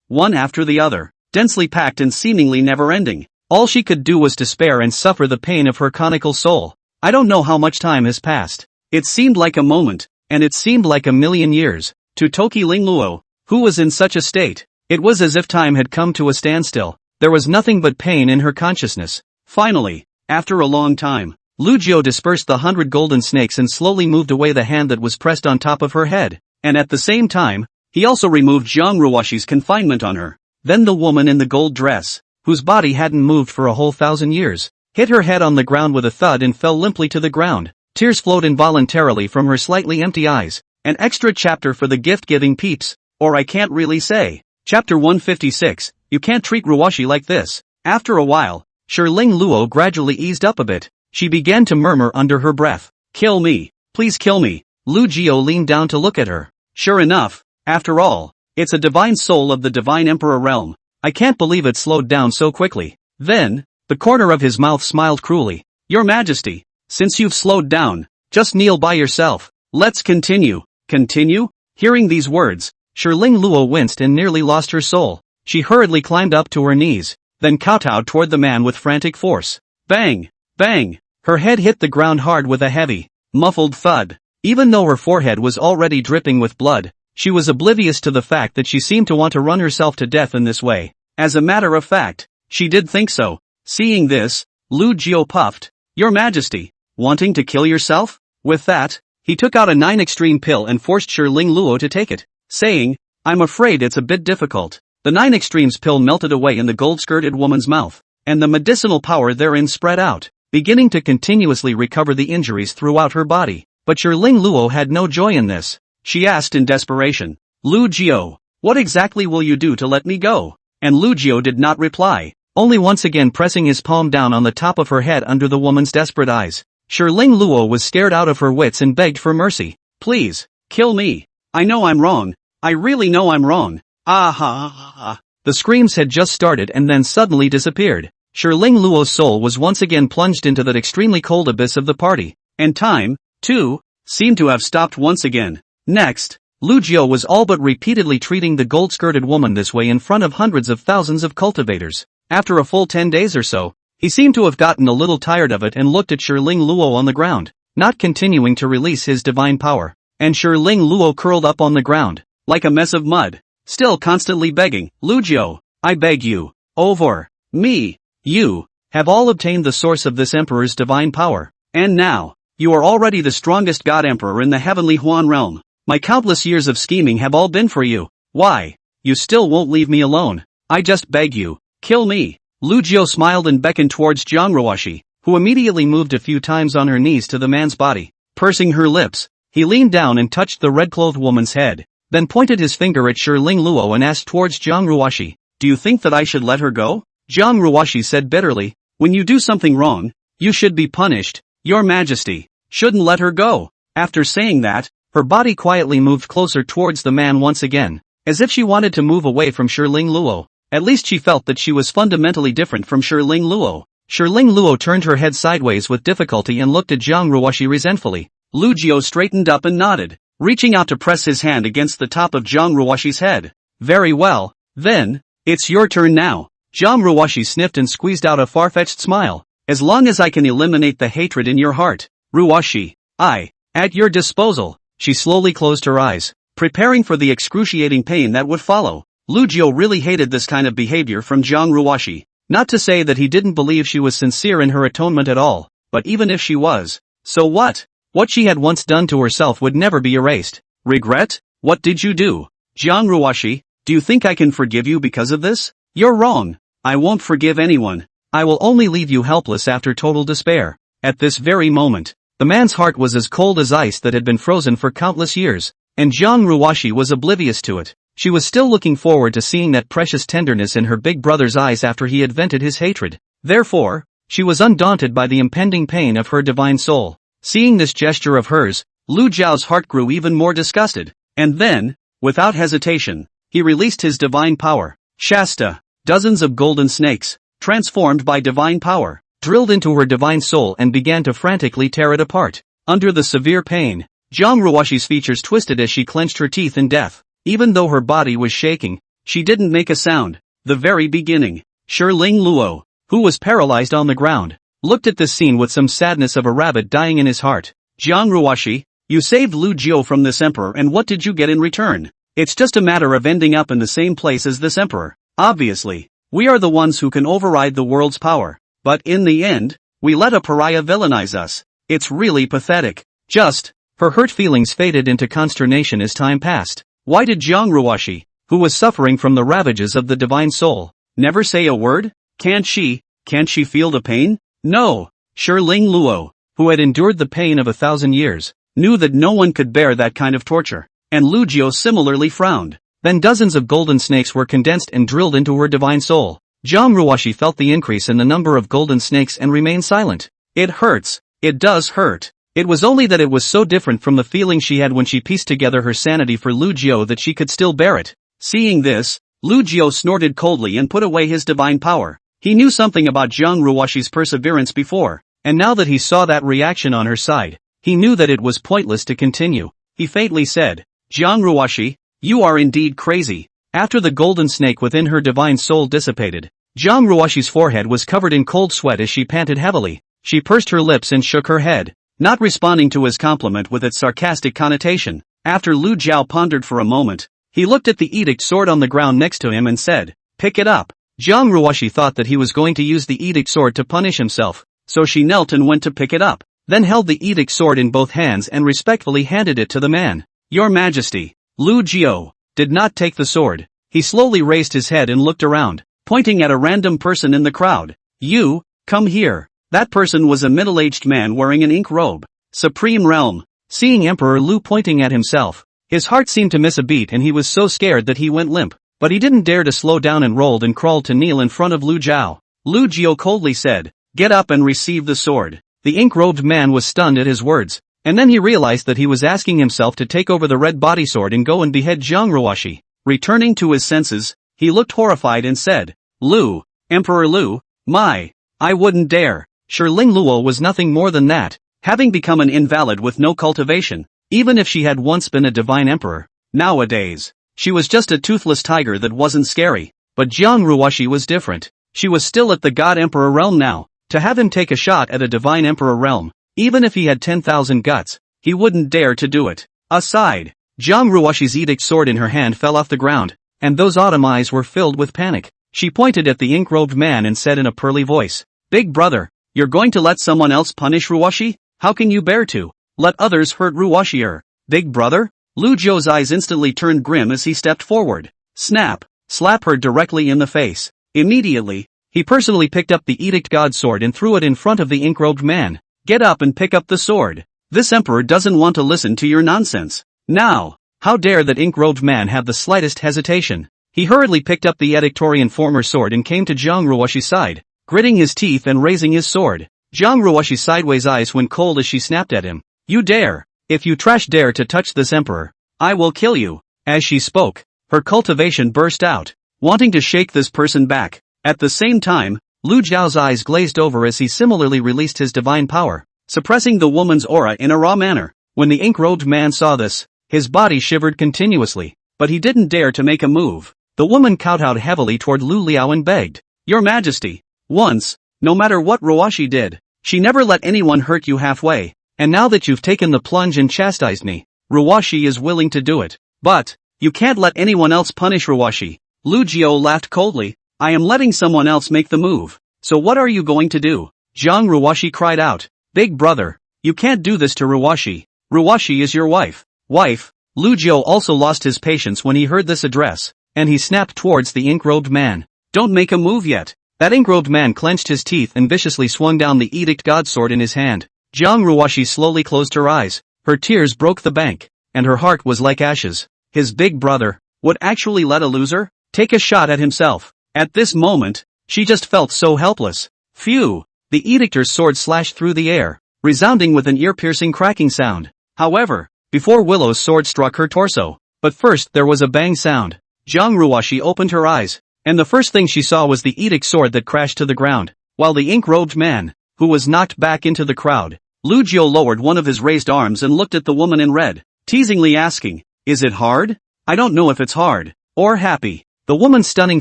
one after the other, densely packed and seemingly never-ending. All she could do was despair and suffer the pain of her conical soul. I don't know how much time has passed. It seemed like a moment, and it seemed like a million years. To Shiling Luo, who was in such a state, it was as if time had come to a standstill. There was nothing but pain in her consciousness. Finally, after a long time, Lu Jiao dispersed the 100 golden snakes and slowly moved away the hand that was pressed on top of her head. And at the same time, he also removed Zhang Ruoshi's confinement on her. Then the woman in the gold dress, whose body hadn't moved for a whole 1,000 years, hit her head on the ground with a thud and fell limply to the ground. Tears flowed involuntarily from her slightly empty eyes. An extra chapter for the gift-giving peeps, or I can't really say. Chapter 156, You Can't Treat Ruoshi Like This. After a while, Shiling Luo gradually eased up a bit. She began to murmur under her breath, Kill me, please kill me. Lu Jiao leaned down to look at her. Sure enough, after all, it's a divine soul of the divine emperor realm. I can't believe it slowed down so quickly. Then, the corner of his mouth smiled cruelly. Your Majesty, since you've slowed down, just kneel by yourself. Let's continue. Continue? Hearing these words, Shiling Luo winced and nearly lost her soul. She hurriedly climbed up to her knees. then kowtowed toward the man with frantic force. Bang! Bang! Her head hit the ground hard with a heavy, muffled thud. Even though her forehead was already dripping with blood, she was oblivious to the fact that she seemed to want to run herself to death in this way. As a matter of fact, she did think so. Seeing this, Lu Jiao puffed. Your Majesty, wanting to kill yourself? With that, he took out a 9 extreme pill and forced Shiling Luo to take it, saying, I'm afraid it's a bit difficult. The 9 extremes pill melted away in the gold-skirted woman's mouth, and the medicinal power therein spread out, beginning to continuously recover the injuries throughout her body. But Shiling Luo had no joy in this. She asked in desperation, Lu Jiao, what exactly will you do to let me go? And Lu Jiao did not reply, only once again pressing his palm down on the top of her head under the woman's desperate eyes. Shiling Luo was scared out of her wits and begged for mercy. Please, kill me. I know I'm wrong. I really know I'm wrong. Ah ha ha ha. The screams had just started and then suddenly disappeared. Shiling Luo's soul was once again plunged into that extremely cold abyss of the party. And time, too, seemed to have stopped once again. Next, Lu Jiao was all but repeatedly treating the gold-skirted woman this way in front of hundreds of thousands of cultivators. After a full 10 days or so, he seemed to have gotten a little tired of it and looked at Shiling Luo on the ground, not continuing to release his divine power. And Shiling Luo curled up on the ground, like a mess of mud, still constantly begging, Lu Jiao, I beg you, over me, you have all obtained the source of this emperor's divine power, and now, you are already the strongest god emperor in the heavenly Huan realm. My countless years of scheming have all been for you. Why? You still won't leave me alone. I just beg you, kill me. Lu Jiao smiled and beckoned towards Jiang Ruoshi, who immediately moved a few times on her knees to the man's body. Pursing her lips, he leaned down and touched the red-clothed woman's head, then pointed his finger at Shiling Luo and asked towards Jiang Ruoshi, do you think that I should let her go? Jiang Ruoshi said bitterly, when you do something wrong, you should be punished. Your Majesty shouldn't let her go. After saying that, her body quietly moved closer towards the man once again, as if she wanted to move away from Shiling Luo. At least she felt that she was fundamentally different from Shiling Luo. Shiling Luo turned her head sideways with difficulty and looked at Jiang Ruoshi resentfully. Lu Jiao straightened up and nodded, reaching out to press his hand against the top of Jiang Ruoshi's head. Very well, then, it's your turn now. Jiang Ruoshi sniffed and squeezed out a far-fetched smile. As long as I can eliminate the hatred in your heart, Ruoshi, at your disposal. She slowly closed her eyes, preparing for the excruciating pain that would follow. Lu Jiao really hated this kind of behavior from Jiang Ruoshi. Not to say that he didn't believe she was sincere in her atonement at all, but even if she was, so what? What she had once done to herself would never be erased. Regret? What did you do? Jiang Ruoshi, do you think I can forgive you because of this? You're wrong. I won't forgive anyone. I will only leave you helpless after total despair. At this very moment, the man's heart was as cold as ice that had been frozen for countless years, and Jiang Ruoshi was oblivious to it. She was still looking forward to seeing that precious tenderness in her big brother's eyes after he had vented his hatred. Therefore, she was undaunted by the impending pain of her divine soul. Seeing this gesture of hers, Lu Jiao's heart grew even more disgusted, and then, without hesitation, he released his divine power. Shasta, dozens of golden snakes, transformed by divine power, drilled into her divine soul and began to frantically tear it apart. Under the severe pain, Jiang Ruoshi's features twisted as she clenched her teeth in death. Even though her body was shaking, she didn't make a sound. The very beginning, Shiling Luo, who was paralyzed on the ground, looked at this scene with some sadness of a rabbit dying in his heart. Jiang Ruoshi, you saved Lu Jiao from this emperor, and what did you get in return? It's just a matter of ending up in the same place as this emperor. Obviously, we are the ones who can override the world's power. But in the end, we let a pariah villainize us. It's really pathetic. Her hurt feelings faded into consternation as time passed. Why did Jiang Ruoshi, who was suffering from the ravages of the divine soul, never say a word? Can't she feel the pain? No. Shiling Luo, who had endured the pain of 1,000 years, knew that no one could bear that kind of torture. And Lu Jiao similarly frowned. Then dozens of golden snakes were condensed and drilled into her divine soul. Jiang Ruoshi felt the increase in the number of golden snakes and remained silent. It hurts. It does hurt. It was only that it was so different from the feeling she had when she pieced together her sanity for Lu Jiao that she could still bear it. Seeing this, Lu Jiao snorted coldly and put away his divine power. He knew something about Jiang Ruoshi's perseverance before, and now that he saw that reaction on her side, he knew that it was pointless to continue. He faintly said, Jiang Ruoshi, you are indeed crazy. After the golden snake within her divine soul dissipated, Jiang Ruoxi's forehead was covered in cold sweat as she panted heavily. She pursed her lips and shook her head, not responding to his compliment with its sarcastic connotation. After Lu Jiao pondered for a moment, he looked at the edict sword on the ground next to him and said, "Pick it up." Jiang Ruoxi thought that he was going to use the edict sword to punish himself, so she knelt and went to pick it up, then held the edict sword in both hands and respectfully handed it to the man. "Your Majesty." Lu Jiao did not take the sword. He slowly raised his head and looked around, pointing at a random person in the crowd. "You, come here." That person was a middle-aged man wearing an ink robe. Supreme Realm. Seeing Emperor Lu pointing at himself, his heart seemed to miss a beat and he was so scared that he went limp. But he didn't dare to slow down and rolled and crawled to kneel in front of Lu Jiao. Lu Jiao coldly said, "Get up and receive the sword." The ink-robed man was stunned at his words, and then he realized that he was asking himself to take over the red body sword and go and behead Jiang Ruoxi. Returning to his senses, he looked horrified and said, "Lu, Emperor Lu, I wouldn't dare." Shiling Luo was nothing more than that, having become an invalid with no cultivation, even if she had once been a divine emperor. Nowadays, she was just a toothless tiger that wasn't scary. But Jiang Ruoxi was different. She was still at the God Emperor realm now. To have him take a shot at a divine emperor realm, even if he had 10,000 guts, he wouldn't dare to do it. Aside, Jiang Ruoxi's edict sword in her hand fell off the ground, and those autumn eyes were filled with panic. She pointed at the ink-robed man and said in a pearly voice, "Big brother, you're going to let someone else punish Ruoxi? How can you bear to let others hurt Ruoxi? Big brother?" Lu Jiao's eyes instantly turned grim as he stepped forward. Snap! Slap her directly in the face. Immediately, he personally picked up the Edict God sword and threw it in front of the ink-robed man. "Get up and pick up the sword. This emperor doesn't want to listen to your nonsense." Now, how dare that ink-robed man have the slightest hesitation? He hurriedly picked up the Edictorian former sword and came to Jiang Ruoxi's side, gritting his teeth and raising his sword. Jiang Ruoxi's sideways eyes went cold as she snapped at him. "You dare! If you trash dare to touch this emperor, I will kill you." As she spoke, her cultivation burst out, wanting to shake this person back. At the same time, Lu Jiao's eyes glazed over as he similarly released his divine power, suppressing the woman's aura in a raw manner. When the ink-robed man saw this, his body shivered continuously, but he didn't dare to make a move. The woman kowtowed heavily toward Lu Liao and begged, "Your Majesty, once, no matter what Ruoxi did, she never let anyone hurt you halfway, and now that you've taken the plunge and chastised me, Ruoxi is willing to do it. But, you can't let anyone else punish Ruoxi." Lu Jiao laughed coldly. "I am letting someone else make the move. So what are you going to do?" Jiang Ruoxi cried out. "Big brother, you can't do this to Ruoxi. Ruoxi is your wife." Wife? Lu Jiao also lost his patience when he heard this address, and he snapped towards the ink-robed man. "Don't make a move yet." That ink-robed man clenched his teeth and viciously swung down the Edict God sword in his hand. Jiang Ruoxi slowly closed her eyes. Her tears broke the bank, and her heart was like ashes. His big brother would actually let a loser take a shot at himself. At this moment, she just felt so helpless. Phew! The Edictor's sword slashed through the air, resounding with an ear-piercing cracking sound. However, before Willow's sword struck her torso, but first there was a bang sound. Jiang Ruoxi opened her eyes, and the first thing she saw was the Edict sword that crashed to the ground, while the ink-robed man, who was knocked back into the crowd. Lu Jiao lowered one of his raised arms and looked at the woman in red, teasingly asking, "Is it hard?" "I don't know if it's hard, or happy." The woman's stunning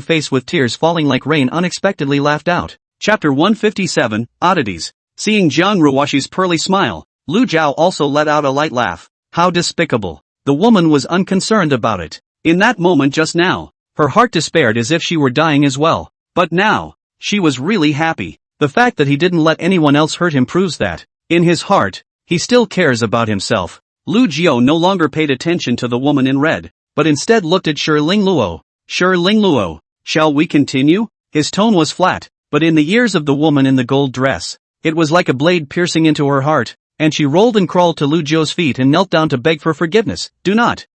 face with tears falling like rain unexpectedly laughed out. Chapter 157, Oddities. Seeing Jiang Ruoxi's pearly smile, Lu Jiao also let out a light laugh. How despicable. The woman was unconcerned about it. In that moment just now, her heart despaired as if she were dying as well. But now, she was really happy. The fact that he didn't let anyone else hurt him proves that, in his heart, he still cares about himself. Lu Jiao no longer paid attention to the woman in red, but instead looked at Shiling Luo. "Shiling Luo, shall we continue?" His tone was flat, but in the ears of the woman in the gold dress, it was like a blade piercing into her heart, and she rolled and crawled to Lu Jiao's feet and knelt down to beg for forgiveness. Don't!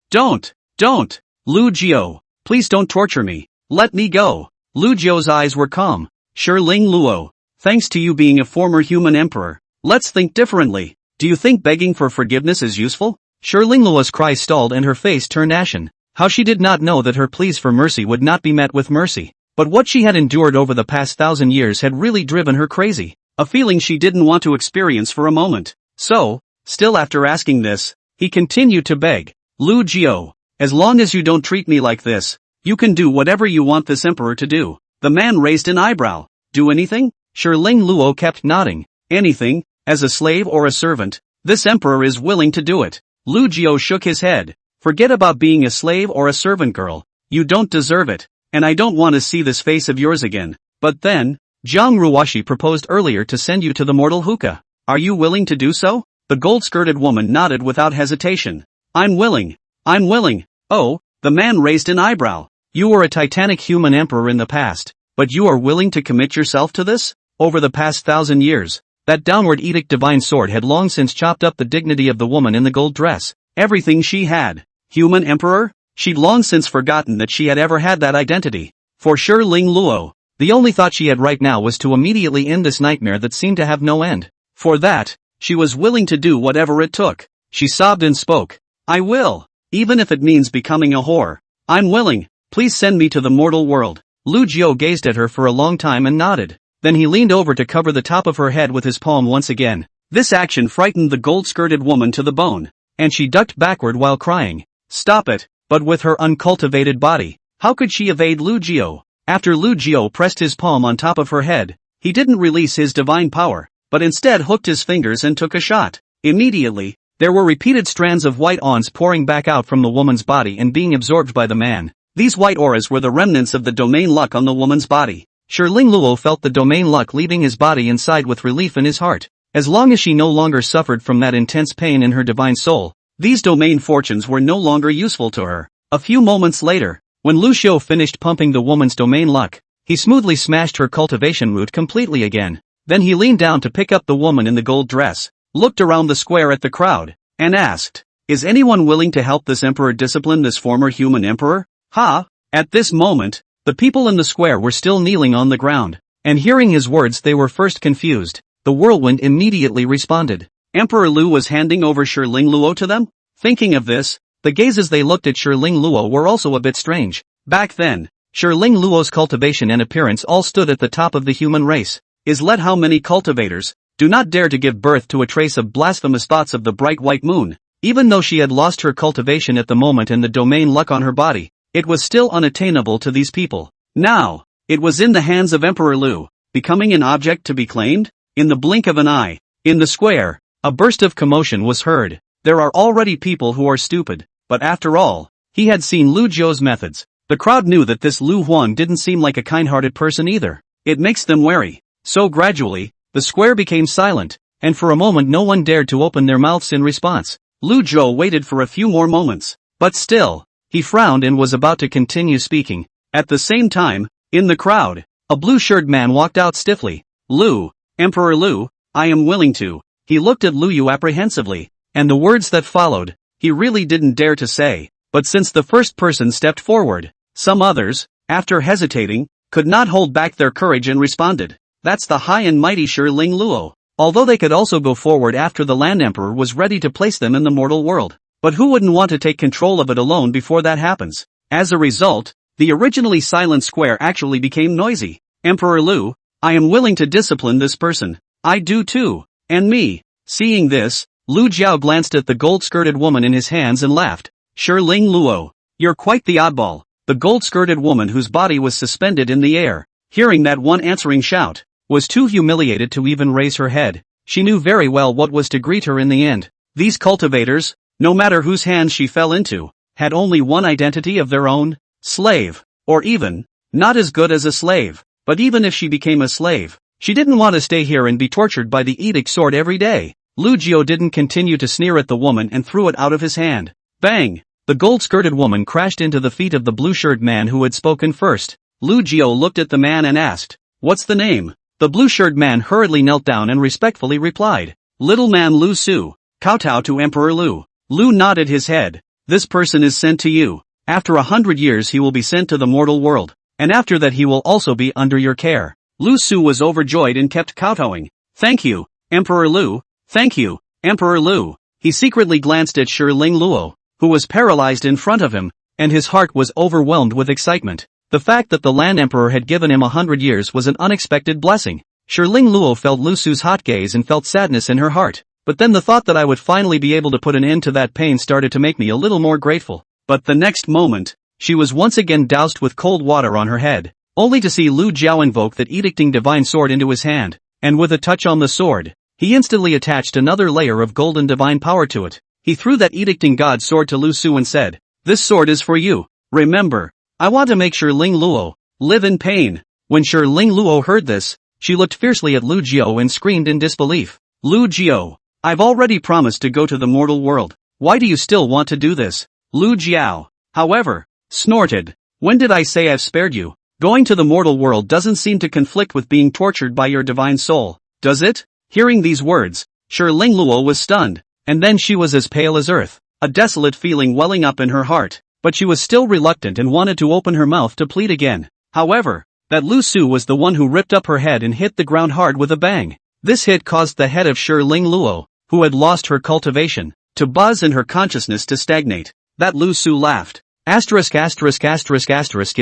Lu Jiao, please don't torture me. Let me go." Lu Jiao's eyes were calm. "Shiling Luo, thanks to you being a former human emperor, let's think differently. Do you think begging for forgiveness is useful?" Shiling Luo's cry stalled and her face turned ashen. How she did not know that her pleas for mercy would not be met with mercy. But what she had endured over the past 1,000 years had really driven her crazy. A feeling she didn't want to experience for a moment. So, still after asking this, he continued to beg. "Lu Jiao, as long as you don't treat me like this, you can do whatever you want this emperor to do." The man raised an eyebrow. Do anything? Shiling Luo kept nodding. Anything, as a slave or a servant, this emperor is willing to do it. Lu Jiao shook his head. Forget about being a slave or a servant, girl. You don't deserve it, and I don't want to see this face of yours again. But then, Jiang Ruoshi proposed earlier to send you to the mortal hookah. Are you willing to do so? The gold-skirted woman nodded without hesitation. I'm willing. I'm willing. Oh, the man raised an eyebrow. You were a titanic human emperor in the past, but you are willing to commit yourself to this? Over the past 1,000 years, that downward edict divine sword had long since chopped up the dignity of the woman in the gold dress. Everything she had. Human emperor? She'd long since forgotten that she had ever had that identity. For sure Ling Luo, the only thought she had right now was to immediately end this nightmare that seemed to have no end. For that, she was willing to do whatever it took. She sobbed and spoke. I will. Even if it means becoming a whore. I'm willing. Please send me to the mortal world. Lu Jiao gazed at her for a long time and nodded. Then he leaned over to cover the top of her head with his palm once again. This action frightened the gold-skirted woman to the bone, and she ducked backward while crying. Stop it. But with her uncultivated body, how could she evade Lu Jiao? After Lu Jiao pressed his palm on top of her head, he didn't release his divine power, but instead hooked his fingers and took a shot. Immediately, there were repeated strands of white ons pouring back out from the woman's body and being absorbed by the man. These white auras were the remnants of the domain luck on the woman's body. Shiling Luo felt the domain luck leaving his body and sighed with relief in his heart. As long as she no longer suffered from that intense pain in her divine soul, these domain fortunes were no longer useful to her. A few moments later, when Lu Xiu finished pumping the woman's domain luck, he smoothly smashed her cultivation root completely again. Then he leaned down to pick up the woman in the gold dress, looked around the square at the crowd, and asked, is anyone willing to help this emperor discipline this former human emperor? Ha! At this moment, the people in the square were still kneeling on the ground, and hearing his words they were first confused. The whirlwind immediately responded. Emperor Lu was handing over Shiling Luo to them? Thinking of this, the gazes they looked at Shiling Luo were also a bit strange. Back then, Shiling Luo's cultivation and appearance all stood at the top of the human race. Let how many cultivators do not dare to give birth to a trace of blasphemous thoughts of the bright white moon. Even though she had lost her cultivation at the moment and the domain luck on her body, it was still unattainable to these people. Now, it was in the hands of Emperor Lu, becoming an object to be claimed. In the blink of an eye, in the square, a burst of commotion was heard. There are already people who are stupid, but after all, he had seen Lu Jiao's methods. The crowd knew that this Lu Huang didn't seem like a kind-hearted person either. It makes them wary. So gradually, the square became silent, and for a moment no one dared to open their mouths in response. Lu Jiao waited for a few more moments, but still, he frowned and was about to continue speaking. At the same time, in the crowd, a blue-shirted man walked out stiffly. Lu, Emperor Lu, I am willing to. He looked at Lu Yu apprehensively, and the words that followed, he really didn't dare to say. But since the first person stepped forward, some others, after hesitating, could not hold back their courage and responded. That's the high and mighty Shiling Luo. Although they could also go forward after the Land Emperor was ready to place them in the mortal world. But who wouldn't want to take control of it alone before that happens? As a result, the originally silent square actually became noisy. Emperor Lu, I am willing to discipline this person. I do too. And me. Seeing this, Lu Jiao glanced at the gold-skirted woman in his hands and laughed. Shiling Luo, you're quite the oddball. The gold-skirted woman whose body was suspended in the air, hearing that one answering shout, was too humiliated to even raise her head. She knew very well what was to greet her in the end. These cultivators, no matter whose hands she fell into, had only one identity of their own, slave, or even, not as good as a slave. But even if she became a slave, she didn't want to stay here and be tortured by the edict sword every day. Lu Jiao didn't continue to sneer at the woman and threw it out of his hand. Bang! The gold-skirted woman crashed into the feet of the blue-shirted man who had spoken first. Lu Jiao looked at the man and asked, what's the name? The blue-shirted man hurriedly knelt down and respectfully replied, Little man Lu Su, kowtow to Emperor Lu. Lu nodded his head. This person is sent to you. After 100 years he will be sent to the mortal world. And after that he will also be under your care. Lu Su was overjoyed and kept kowtowing. Thank you, Emperor Lu. Thank you, Emperor Lu. He secretly glanced at Shiling Luo, who was paralyzed in front of him, and his heart was overwhelmed with excitement. The fact that the Land Emperor had given him 100 years was an unexpected blessing. Shiling Luo felt Lu Su's hot gaze and felt sadness in her heart. But then the thought that I would finally be able to put an end to that pain started to make me a little more grateful. But the next moment, she was once again doused with cold water on her head. only to see Lu Jiao invoke that edicting divine sword into his hand, and with a touch on the sword, he instantly attached another layer of golden divine power to it. He threw that edicting god sword to Lu Su and said, "This sword is for you. Remember, I want to make Shi Ling Luo live in pain." When Shi Ling Luo heard this, she looked fiercely at Lu Jiao and screamed in disbelief. "Lu Jiao, I've already promised to go to the mortal world. Why do you still want to do this?" Lu Jiao, however, snorted. "When did I say I've spared you? Going to the mortal world doesn't seem to conflict with being tortured by your divine soul, does it?" Hearing these words, Shi Ling Luo was stunned, and then she was as pale as earth, a desolate feeling welling up in her heart, but she was still reluctant and wanted to open her mouth to plead again. However, that Lu Su was the one who ripped up her head and hit the ground hard with a bang. This hit caused the head of Shi Ling Luo, who had lost her cultivation, to buzz and her consciousness to stagnate. That Lu Su laughed. If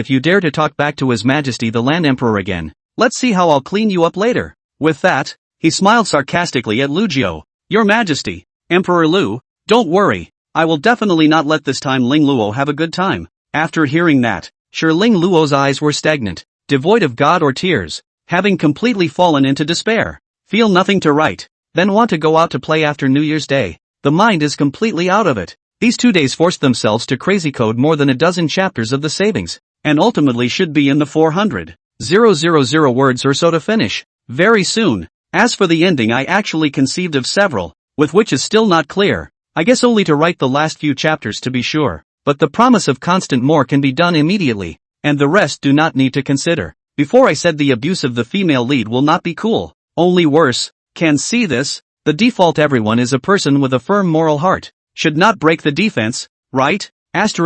you dare to talk back to His Majesty the Land Emperor again, let's see how I'll clean you up later. With that, he smiled sarcastically at Lu Jiao. "Your Majesty, Emperor Lu, don't worry, I will definitely not let this time Ling Luo have a good time." After hearing that, Shi Ling Luo's eyes were stagnant, devoid of God or tears, having completely fallen into despair. Feel nothing to write, then want to go out to play after New Year's Day. The mind is completely out of it. These 2 days forced themselves to crazy code more than a dozen chapters of the savings, and ultimately should be in the 400,000 words or so to finish, very soon. As for the ending, I actually conceived of several, with which is still not clear. I guess only to write the last few chapters to be sure, but the promise of constant more can be done immediately, and the rest do not need to consider. Before I said the abuse of the female lead will not be cool, only worse. Can see this? The default everyone is a person with a firm moral heart, should not break the defense, right? Chapter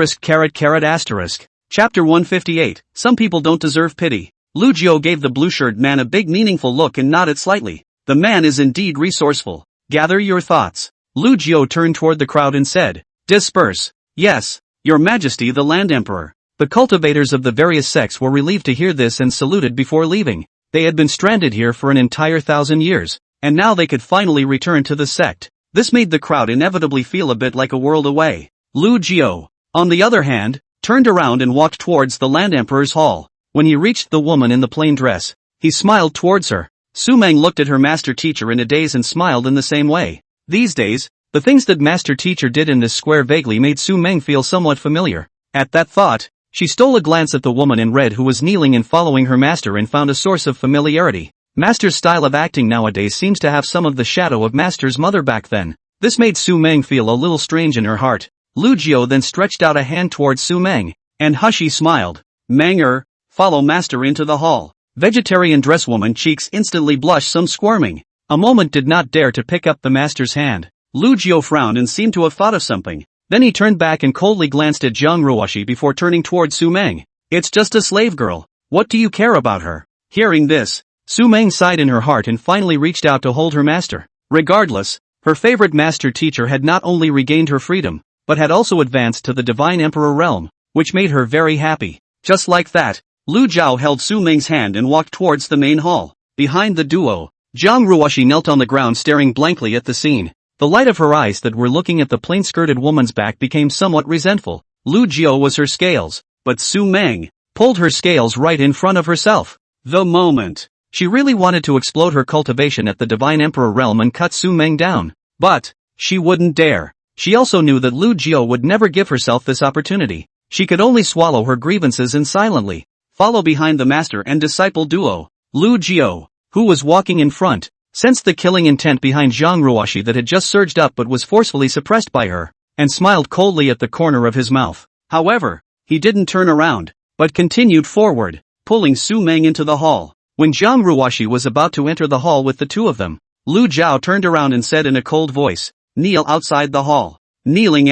158, Some People Don't Deserve Pity. Lu Jiao gave the blue-shirt man a big meaningful look and nodded slightly. The man is indeed resourceful. Gather your thoughts. Lu Jiao turned toward the crowd and said, "Disperse." "Yes, Your Majesty the Land Emperor." The cultivators of the various sects were relieved to hear this and saluted before leaving. They had been stranded here for an entire 1,000 years, and now they could finally return to the sect. This made the crowd inevitably feel a bit like a world away. Lu Jiao, on the other hand, turned around and walked towards the Land Emperor's hall. When he reached the woman in the plain dress, he smiled towards her. Su Meng looked at her master teacher in a daze and smiled in the same way. These days, the things that master teacher did in this square vaguely made Su Meng feel somewhat familiar. At that thought, she stole a glance at the woman in red who was kneeling and following her master and found a source of familiarity. Master's style of acting nowadays seems to have some of the shadow of master's mother back then. This made Su Meng feel a little strange in her heart. Lu Jiao then stretched out a hand towards Su Meng, and Hushi smiled. "Menger, follow master into the hall." Vegetarian dresswoman cheeks instantly blushed, some squirming. A moment did not dare to pick up the master's hand. Lu Jiao frowned and seemed to have thought of something. Then he turned back and coldly glanced at Zhang Ruoshi before turning towards Su Meng. "It's just a slave girl. What do you care about her?" Hearing this, Su Meng sighed in her heart and finally reached out to hold her master. Regardless, her favorite master teacher had not only regained her freedom, but had also advanced to the Divine Emperor realm, which made her very happy. Just like that, Lu Jiao held Su Meng's hand and walked towards the main hall. Behind the duo, Zhang Ruoshi knelt on the ground staring blankly at the scene. The light of her eyes that were looking at the plain-skirted woman's back became somewhat resentful. Lu Jiao was her scales, but Su Meng pulled her scales right in front of herself. The moment she really wanted to explode her cultivation at the Divine Emperor realm and cut Su Meng down. But she wouldn't dare. She also knew that Lu Jiao would never give herself this opportunity. She could only swallow her grievances and silently follow behind the master and disciple duo. Lu Jiao, who was walking in front, sensed the killing intent behind Zhang Ruoshi that had just surged up but was forcefully suppressed by her, and smiled coldly at the corner of his mouth. However, he didn't turn around, but continued forward, pulling Su Meng into the hall. When Zhang Ruoshi was about to enter the hall with the two of them, Lu Jiao turned around and said in a cold voice, "Kneel outside the hall." Kneeling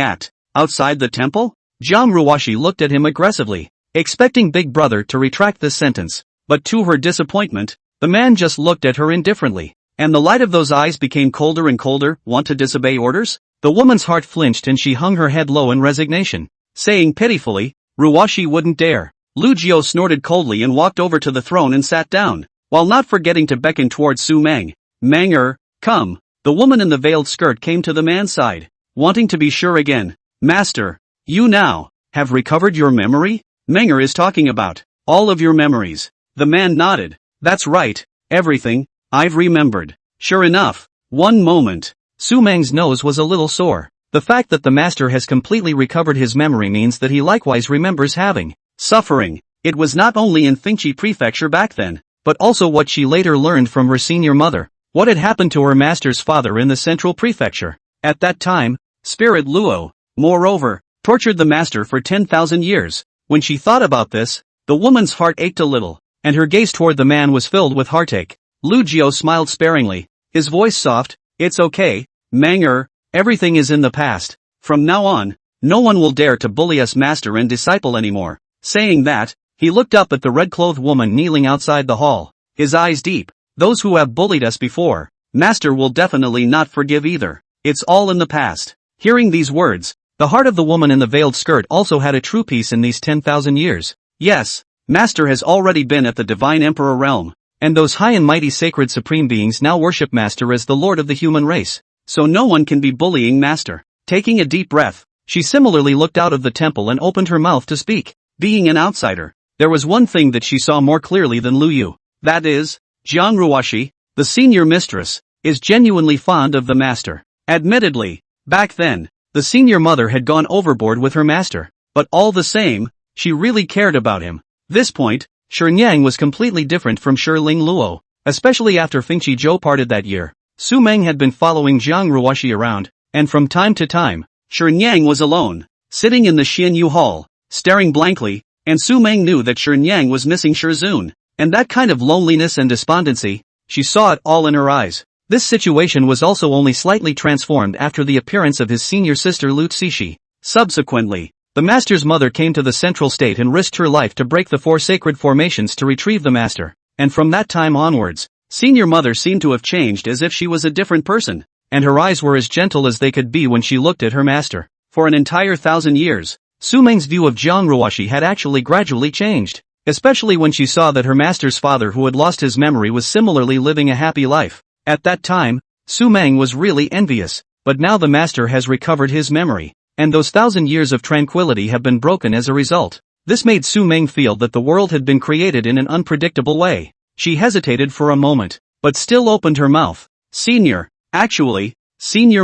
outside the temple? Zhang Ruoshi looked at him aggressively, expecting Big Brother to retract this sentence, but to her disappointment, the man just looked at her indifferently, and the light of those eyes became colder and colder. "Want to disobey orders?" The woman's heart flinched and she hung her head low in resignation, saying pitifully, "Ruoshi wouldn't dare." Lu Jiao snorted coldly and walked over to the throne and sat down, while not forgetting to beckon towards Su Meng. "Menger, come." The woman in the veiled skirt came to the man's side, wanting to be sure again. "Master, you now have recovered your memory?" Menger is talking about. All of your memories. The man nodded. That's right, everything, I've remembered. Sure enough. One moment. Su Meng's nose was a little sore. The fact that the master has completely recovered his memory means that he likewise remembers having suffering. It was not only in Fengchi Prefecture back then, but also what she later learned from her senior mother. What had happened to her master's father in the central prefecture? At that time, Spirit Luo, moreover, tortured the master for 10,000 years. When she thought about this, the woman's heart ached a little, and her gaze toward the man was filled with heartache. Lu Jiao smiled sparingly, his voice soft. It's okay, Manger, everything is in the past. From now on, no one will dare to bully us master and disciple anymore. Saying that, he looked up at the red-clothed woman kneeling outside the hall, his eyes deep. Those who have bullied us before, master will definitely not forgive either. It's all in the past. Hearing these words, the heart of the woman in the veiled skirt also had a true peace in these 10,000 years. Yes, master has already been at the divine emperor realm, and those high and mighty sacred supreme beings now worship master as the lord of the human race. So no one can be bullying master. Taking a deep breath, she similarly looked out of the temple and opened her mouth to speak. Being an outsider, there was one thing that she saw more clearly than Lu Yu. That is, Jiang Ruoshi, the senior mistress, is genuinely fond of the master. Admittedly, back then, the senior mother had gone overboard with her master, but all the same, she really cared about him. This point, Shirnyang was completely different from Shirling Luo, especially after Fengchi Zhou parted that year. Su Meng had been following Jiang Ruoshi around, and from time to time, Shirnyang was alone, sitting in the Xianyu hall, staring blankly, and Su Meng knew that Shirnyang was missing Shirzun, and that kind of loneliness and despondency, she saw it all in her eyes. This situation was also only slightly transformed after the appearance of his senior sister Lu Zishi. Subsequently, the master's mother came to the central state and risked her life to break the 4 sacred formations to retrieve the master, and from that time onwards, senior mother seemed to have changed as if she was a different person, and her eyes were as gentle as they could be when she looked at her master. For an entire 1,000 years, Su Meng's view of Jiang Ruoshi had actually gradually changed, especially when she saw that her master's father who had lost his memory was similarly living a happy life. At that time, Su Meng was really envious, but now the master has recovered his memory, and those 1,000 years of tranquility have been broken as a result. This made Su Meng feel that the world had been created in an unpredictable way. She hesitated for a moment, but still opened her mouth. Senior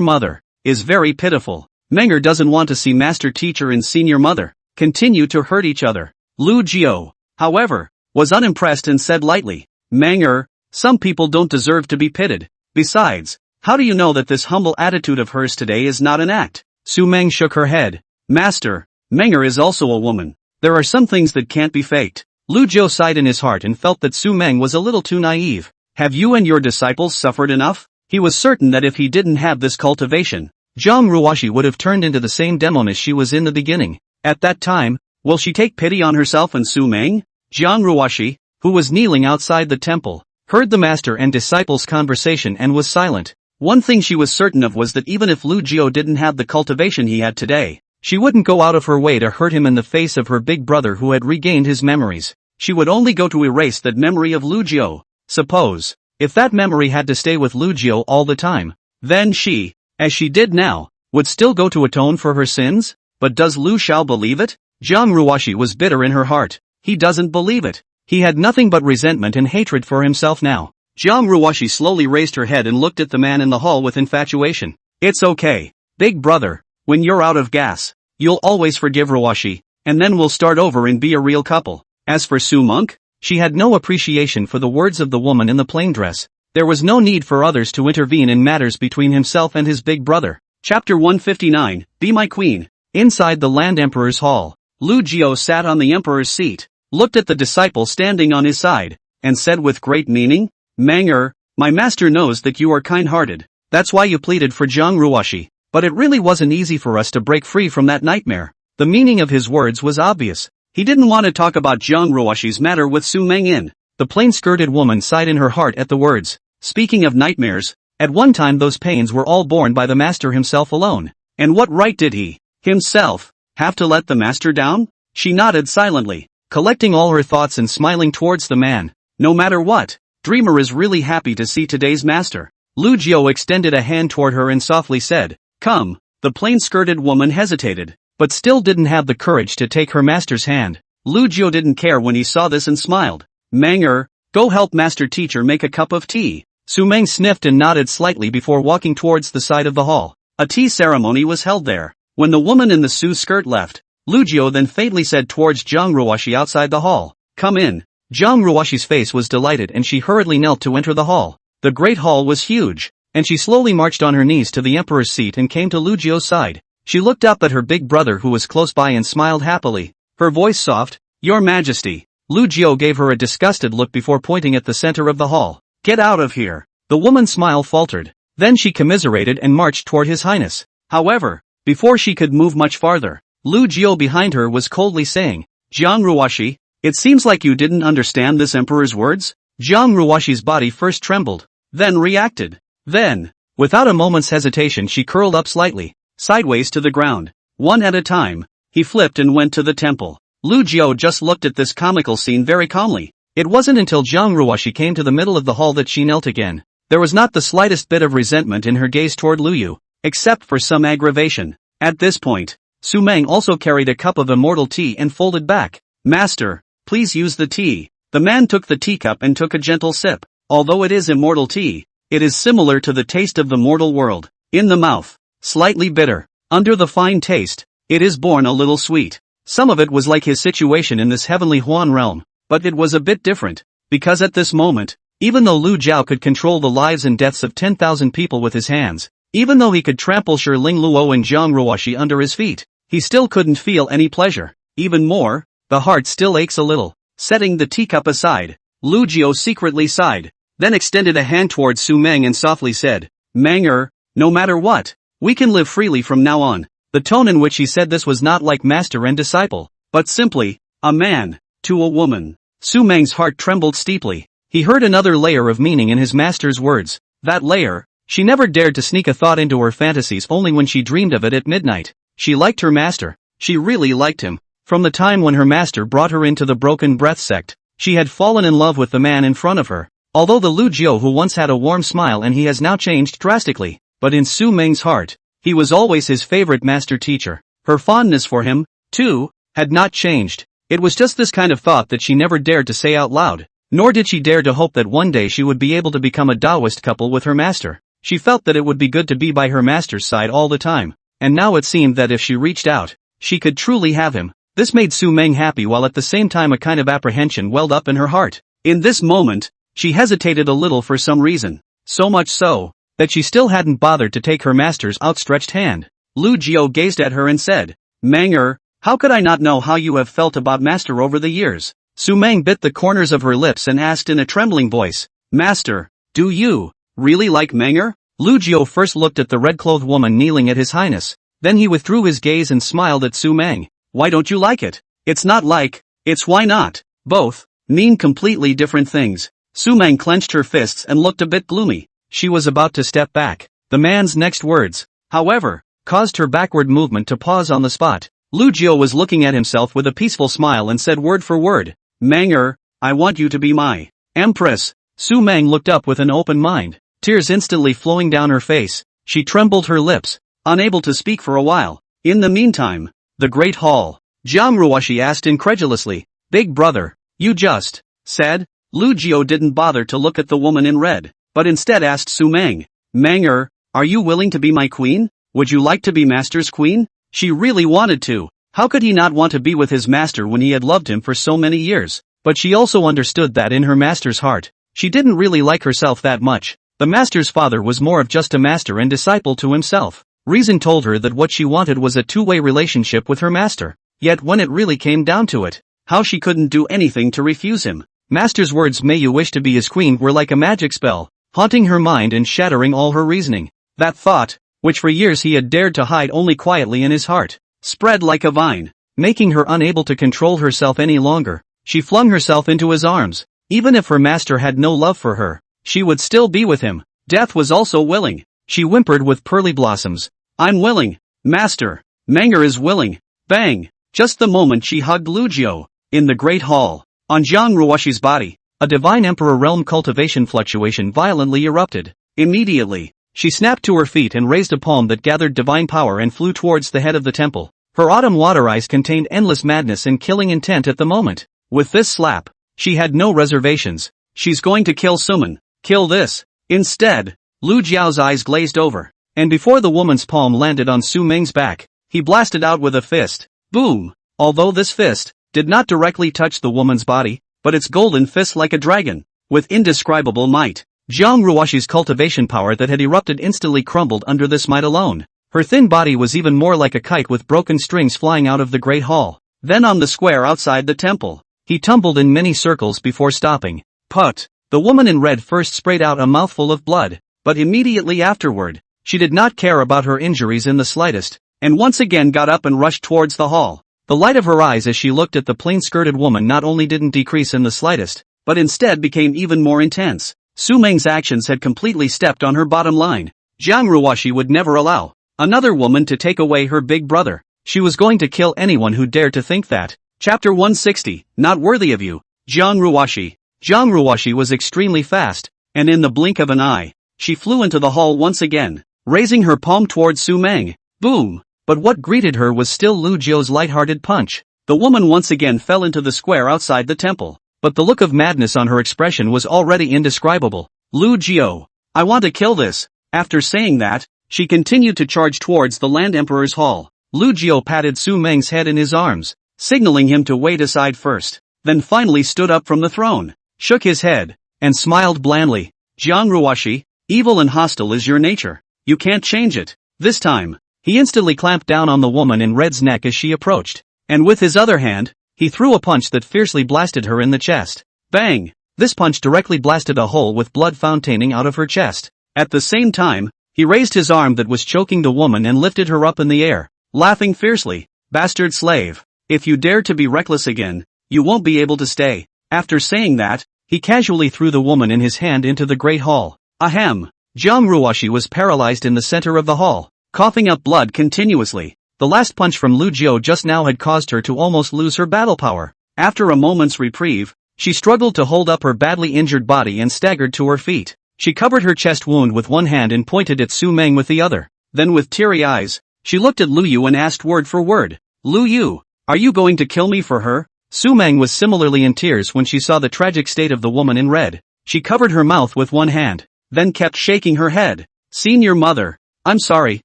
mother, is very pitiful. Menger doesn't want to see master teacher and senior mother continue to hurt each other. Lu Jiao, however, was unimpressed and said lightly, Menger, some people don't deserve to be pitied. Besides, how do you know that this humble attitude of hers today is not an act? Su Meng shook her head. Master, Menger is also a woman. There are some things that can't be faked. Lu Jiao sighed in his heart and felt that Su Meng was a little too naive. Have you and your disciples suffered enough? He was certain that if he didn't have this cultivation, Jiang Ruoshi would have turned into the same demon as she was in the beginning. At that time, will she take pity on herself and Su Meng? Jiang Ruoshi, who was kneeling outside the temple, heard the master and disciples' conversation and was silent. One thing she was certain of was that even if Lu Jiao didn't have the cultivation he had today, she wouldn't go out of her way to hurt him in the face of her big brother who had regained his memories. She would only go to erase that memory of Lu Jiao. Suppose, if that memory had to stay with Lu Jiao all the time, then she, as she did now, would still go to atone for her sins? But does Lu Xiao believe it? Jiang Ruoshi was bitter in her heart. He doesn't believe it. He had nothing but resentment and hatred for himself now. Jiang Ruoshi slowly raised her head and looked at the man in the hall with infatuation. It's okay, big brother, when you're out of gas, you'll always forgive Ruoshi, and then we'll start over and be a real couple. As for Su Monk, she had no appreciation for the words of the woman in the plain dress. There was no need for others to intervene in matters between himself and his big brother. Chapter 159, Be My Queen. Inside the Land Emperor's hall, Lu Jiao sat on the emperor's seat, looked at the disciple standing on his side, and said with great meaning, Manger, my master knows that you are kind-hearted. That's why you pleaded for Jiang Ruoshi. But it really wasn't easy for us to break free from that nightmare. The meaning of his words was obvious. He didn't want to talk about Jiang Ruoshi's matter with Su Mengin. The plain-skirted woman sighed in her heart at the words. Speaking of nightmares, at one time those pains were all borne by the master himself alone. And what right did he, himself, have to let the master down? She nodded silently, collecting all her thoughts and smiling towards the man. No matter what, Dreamer is really happy to see today's master. Lu Jiao extended a hand toward her and softly said, Come. The plain-skirted woman hesitated, but still didn't have the courage to take her master's hand. Lu Jiu didn't care when he saw this and smiled. Manger, go help master teacher make a cup of tea. Su Meng sniffed and nodded slightly before walking towards the side of the hall. A tea ceremony was held there. When the woman in the Su skirt left, Lu Jiu then faintly said towards Zhang Ruoxi outside the hall, "Come in." Zhang Ruoxi's face was delighted and she hurriedly knelt to enter the hall. The great hall was huge, and she slowly marched on her knees to the emperor's seat and came to Lu Jiu's side. She looked up at her big brother who was close by and smiled happily, her voice soft, "Your Majesty." Lu Jiu gave her a disgusted look before pointing at the center of the hall. "Get out of here." The woman's smile faltered. Then she commiserated and marched toward His Highness. However, before she could move much farther, Lu Jiu behind her was coldly saying, "Zhang Ruoxi, it seems like you didn't understand this emperor's words?" Zhang Ruoxi's body first trembled, then reacted. Then, without a moment's hesitation, she curled up slightly, sideways to the ground. One at a time, he flipped and went to the temple. Lu Jiu just looked at this comical scene very calmly. It wasn't until Zhang Ruoxi came to the middle of the hall that she knelt again. There was not the slightest bit of resentment in her gaze toward Lu Yu, except for some aggravation. At this point, Su Meng also carried a cup of immortal tea and folded back. "Master, please use the tea." The man took the teacup and took a gentle sip. Although it is immortal tea, it is similar to the taste of the mortal world. In the mouth, slightly bitter. Under the fine taste, it is born a little sweet. Some of it was like his situation in this heavenly Huan realm, but it was a bit different, because at this moment, even though Lu Jiao could control the lives and deaths of 10,000 people with his hands, even though he could trample Shi Ling Luo and Zhang Ruoxi under his feet, he still couldn't feel any pleasure. Even more, the heart still aches a little. Setting the teacup aside, Lu Jiu secretly sighed, then extended a hand towards Su Meng and softly said, "Manger, no matter what, we can live freely from now on." The tone in which he said this was not like master and disciple, but simply, a man, to a woman. Su Meng's heart trembled steeply. He heard another layer of meaning in his master's words. That layer, she never dared to sneak a thought into her fantasies only when she dreamed of it at midnight. She liked her master. She really liked him. From the time when her master brought her into the Broken Breath sect, she had fallen in love with the man in front of her. Although the Lu Jiu who once had a warm smile and he has now changed drastically, but in Su Meng's heart, he was always his favorite master teacher. Her fondness for him, too, had not changed. It was just this kind of thought that she never dared to say out loud, nor did she dare to hope that one day she would be able to become a Taoist couple with her master. She felt that it would be good to be by her master's side all the time, and now it seemed that if she reached out, she could truly have him. This made Su Meng happy while at the same time a kind of apprehension welled up in her heart. In this moment, she hesitated a little for some reason, so much so, that she still hadn't bothered to take her master's outstretched hand. Lu Jiu gazed at her and said, "Manger, how could I not know how you have felt about master over the years?" Su Meng bit the corners of her lips and asked in a trembling voice, "Master, do you really like Manger?" Lu Jiu first looked at the red-clothed woman kneeling at His Highness, then he withdrew his gaze and smiled at Su Meng. "Why don't you like it?" "It's not like, it's why not. Both mean completely different things." Su Meng clenched her fists and looked a bit gloomy. She was about to step back. The man's next words, however, caused her backward movement to pause on the spot. Lu Jiu was looking at himself with a peaceful smile and said word for word, "Manger, I want you to be my empress." Su Meng looked up with an open mind, tears instantly flowing down her face. She trembled her lips, unable to speak for a while. In the meantime, the great hall. Zhang Ruoxi asked incredulously, "Big brother, you just said?" Lu Jiu didn't bother to look at the woman in red, but instead asked Su Meng, "Manger, are you willing to be my queen? Would you like to be master's queen?" She really wanted to. How could he not want to be with his master when he had loved him for so many years? But she also understood that in her master's heart, she didn't really like herself that much. The master's father was more of just a master and disciple to himself. Reason told her that what she wanted was a two-way relationship with her master. Yet when it really came down to it, how she couldn't do anything to refuse him. Master's words, "May you wish to be his queen," were like a magic spell, haunting her mind and shattering all her reasoning. That thought, which for years he had dared to hide only quietly in his heart, spread like a vine, making her unable to control herself any longer. She flung herself into his arms. Even if her master had no love for her, she would still be with him. Death was also willing. She whimpered with pearly blossoms, "I'm willing, master. Manger is willing." Bang! Just the moment she hugged Lu Jiu. In the great hall, on Zhang Ruoxi's body, a divine emperor realm cultivation fluctuation violently erupted. Immediately, she snapped to her feet and raised a palm that gathered divine power and flew towards the head of the temple. Her autumn water eyes contained endless madness and killing intent at the moment. With this slap, she had no reservations. She's going to kill Suman. Kill this. Instead, Lu Jiao's eyes glazed over, and before the woman's palm landed on Su Meng's back, he blasted out with a fist. Boom! Although this fist did not directly touch the woman's body, but its golden fist like a dragon, with indescribable might. Jiang Ruoshi's cultivation power that had erupted instantly crumbled under this might alone. Her thin body was even more like a kite with broken strings flying out of the great hall. Then on the square outside the temple, he tumbled in many circles before stopping. Put! The woman in red first sprayed out a mouthful of blood, but immediately afterward, she did not care about her injuries in the slightest, and once again got up and rushed towards the hall. The light of her eyes as she looked at the plain-skirted woman not only didn't decrease in the slightest, but instead became even more intense. Su Meng's actions had completely stepped on her bottom line. Jiang Ruoshi would never allow another woman to take away her big brother. She was going to kill anyone who dared to think that. Chapter 160, Not Worthy of You. Jiang Ruoshi. Jiang Ruoshi was extremely fast, and in the blink of an eye, she flew into the hall once again, raising her palm towards Su Meng. Boom! But what greeted her was still Lu Jiao's light-hearted punch. The woman once again fell into the square outside the temple, but the look of madness on her expression was already indescribable. Lu Jiao, I want to kill this. After saying that, she continued to charge towards the Land Emperor's hall. Lu Jiao patted Su Meng's head in his arms, signaling him to wait aside first, then finally stood up from the throne, shook his head, and smiled blandly. Jiang Ruoshi, evil and hostile is your nature. You can't change it. This time, he instantly clamped down on the woman in red's neck as she approached, and with his other hand, he threw a punch that fiercely blasted her in the chest. Bang! This punch directly blasted a hole with blood fontaining out of her chest. At the same time, he raised his arm that was choking the woman and lifted her up in the air, laughing fiercely. Bastard slave! If you dare to be reckless again, you won't be able to stay. After saying that, he casually threw the woman in his hand into the great hall. Ahem! Jiang Ruoshi was paralyzed in the center of the hall, coughing up blood continuously. The last punch from Lu Jiao just now had caused her to almost lose her battle power. After a moment's reprieve, she struggled to hold up her badly injured body and staggered to her feet. She covered her chest wound with one hand and pointed at Su Meng with the other. Then with teary eyes, she looked at Lu Yu and asked word for word, Lu Yu, are you going to kill me for her? Su Meng was similarly in tears when she saw the tragic state of the woman in red. She covered her mouth with one hand, then kept shaking her head. Senior mother, I'm sorry,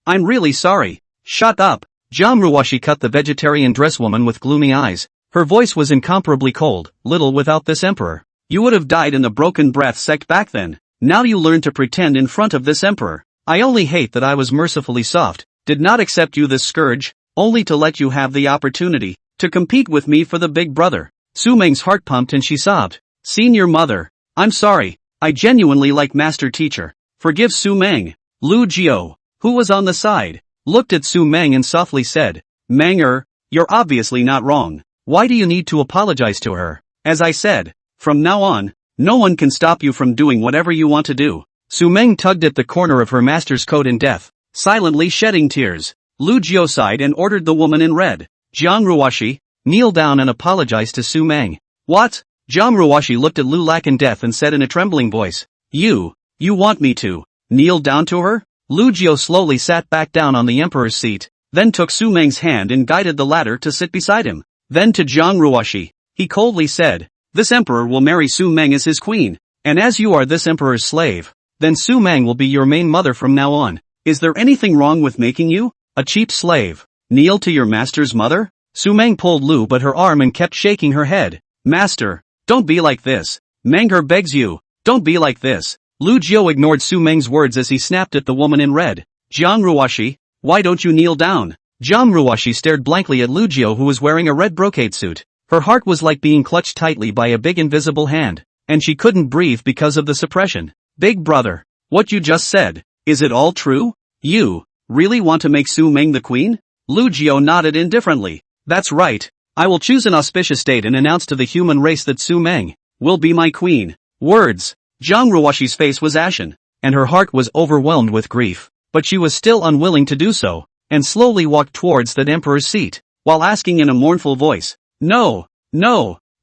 I'm really sorry. Shut up! Jiang Ruoshi cut the vegetarian dresswoman with gloomy eyes. Her voice was incomparably cold. Little without this emperor, you would have died in the broken breath sect back then. Now you learn to pretend in front of this emperor. I only hate that I was mercifully soft, did not accept you this scourge, only to let you have the opportunity to compete with me for the big brother. Su Meng's heart pumped and she sobbed. Senior mother, I'm sorry, I genuinely like master teacher. Forgive Su Meng. Lu Jiao, who was on the side, looked at Su Meng and softly said, Menger, you're obviously not wrong. Why do you need to apologize to her? As I said, from now on, no one can stop you from doing whatever you want to do. Su Meng tugged at the corner of her master's coat in death, silently shedding tears. Lu Jiao sighed and ordered the woman in red, Jiang Ruoshi, kneel down and apologize to Su Meng. What? Jiang Ruoshi looked at Lu Lak in death and said in a trembling voice, You want me to kneel down to her? Lu Jiao slowly sat back down on the emperor's seat, then took Su Meng's hand and guided the latter to sit beside him. Then to Jiang Ruoshi, he coldly said, This emperor will marry Su Meng as his queen, and as you are this emperor's slave, then Su Meng will be your main mother from now on. Is there anything wrong with making you a cheap slave? Kneel to your master's mother? Su Meng pulled Lu but her arm and kept shaking her head. Master, don't be like this. Menger begs you, don't be like this. Lu Jiao ignored Su Meng's words as he snapped at the woman in red. Jiang Ruoshi, why don't you kneel down? Jiang Ruoshi stared blankly at Lu Jiao who was wearing a red brocade suit. Her heart was like being clutched tightly by a big invisible hand, and she couldn't breathe because of the suppression. Big brother, what you just said, is it all true? You really want to make Su Meng the queen? Lu Jiao nodded indifferently. That's right, I will choose an auspicious date and announce to the human race that Su Meng will be my queen. Words. Jiang Ruoshi's face was ashen, and her heart was overwhelmed with grief, but she was still unwilling to do so, and slowly walked towards that emperor's seat, while asking in a mournful voice, No,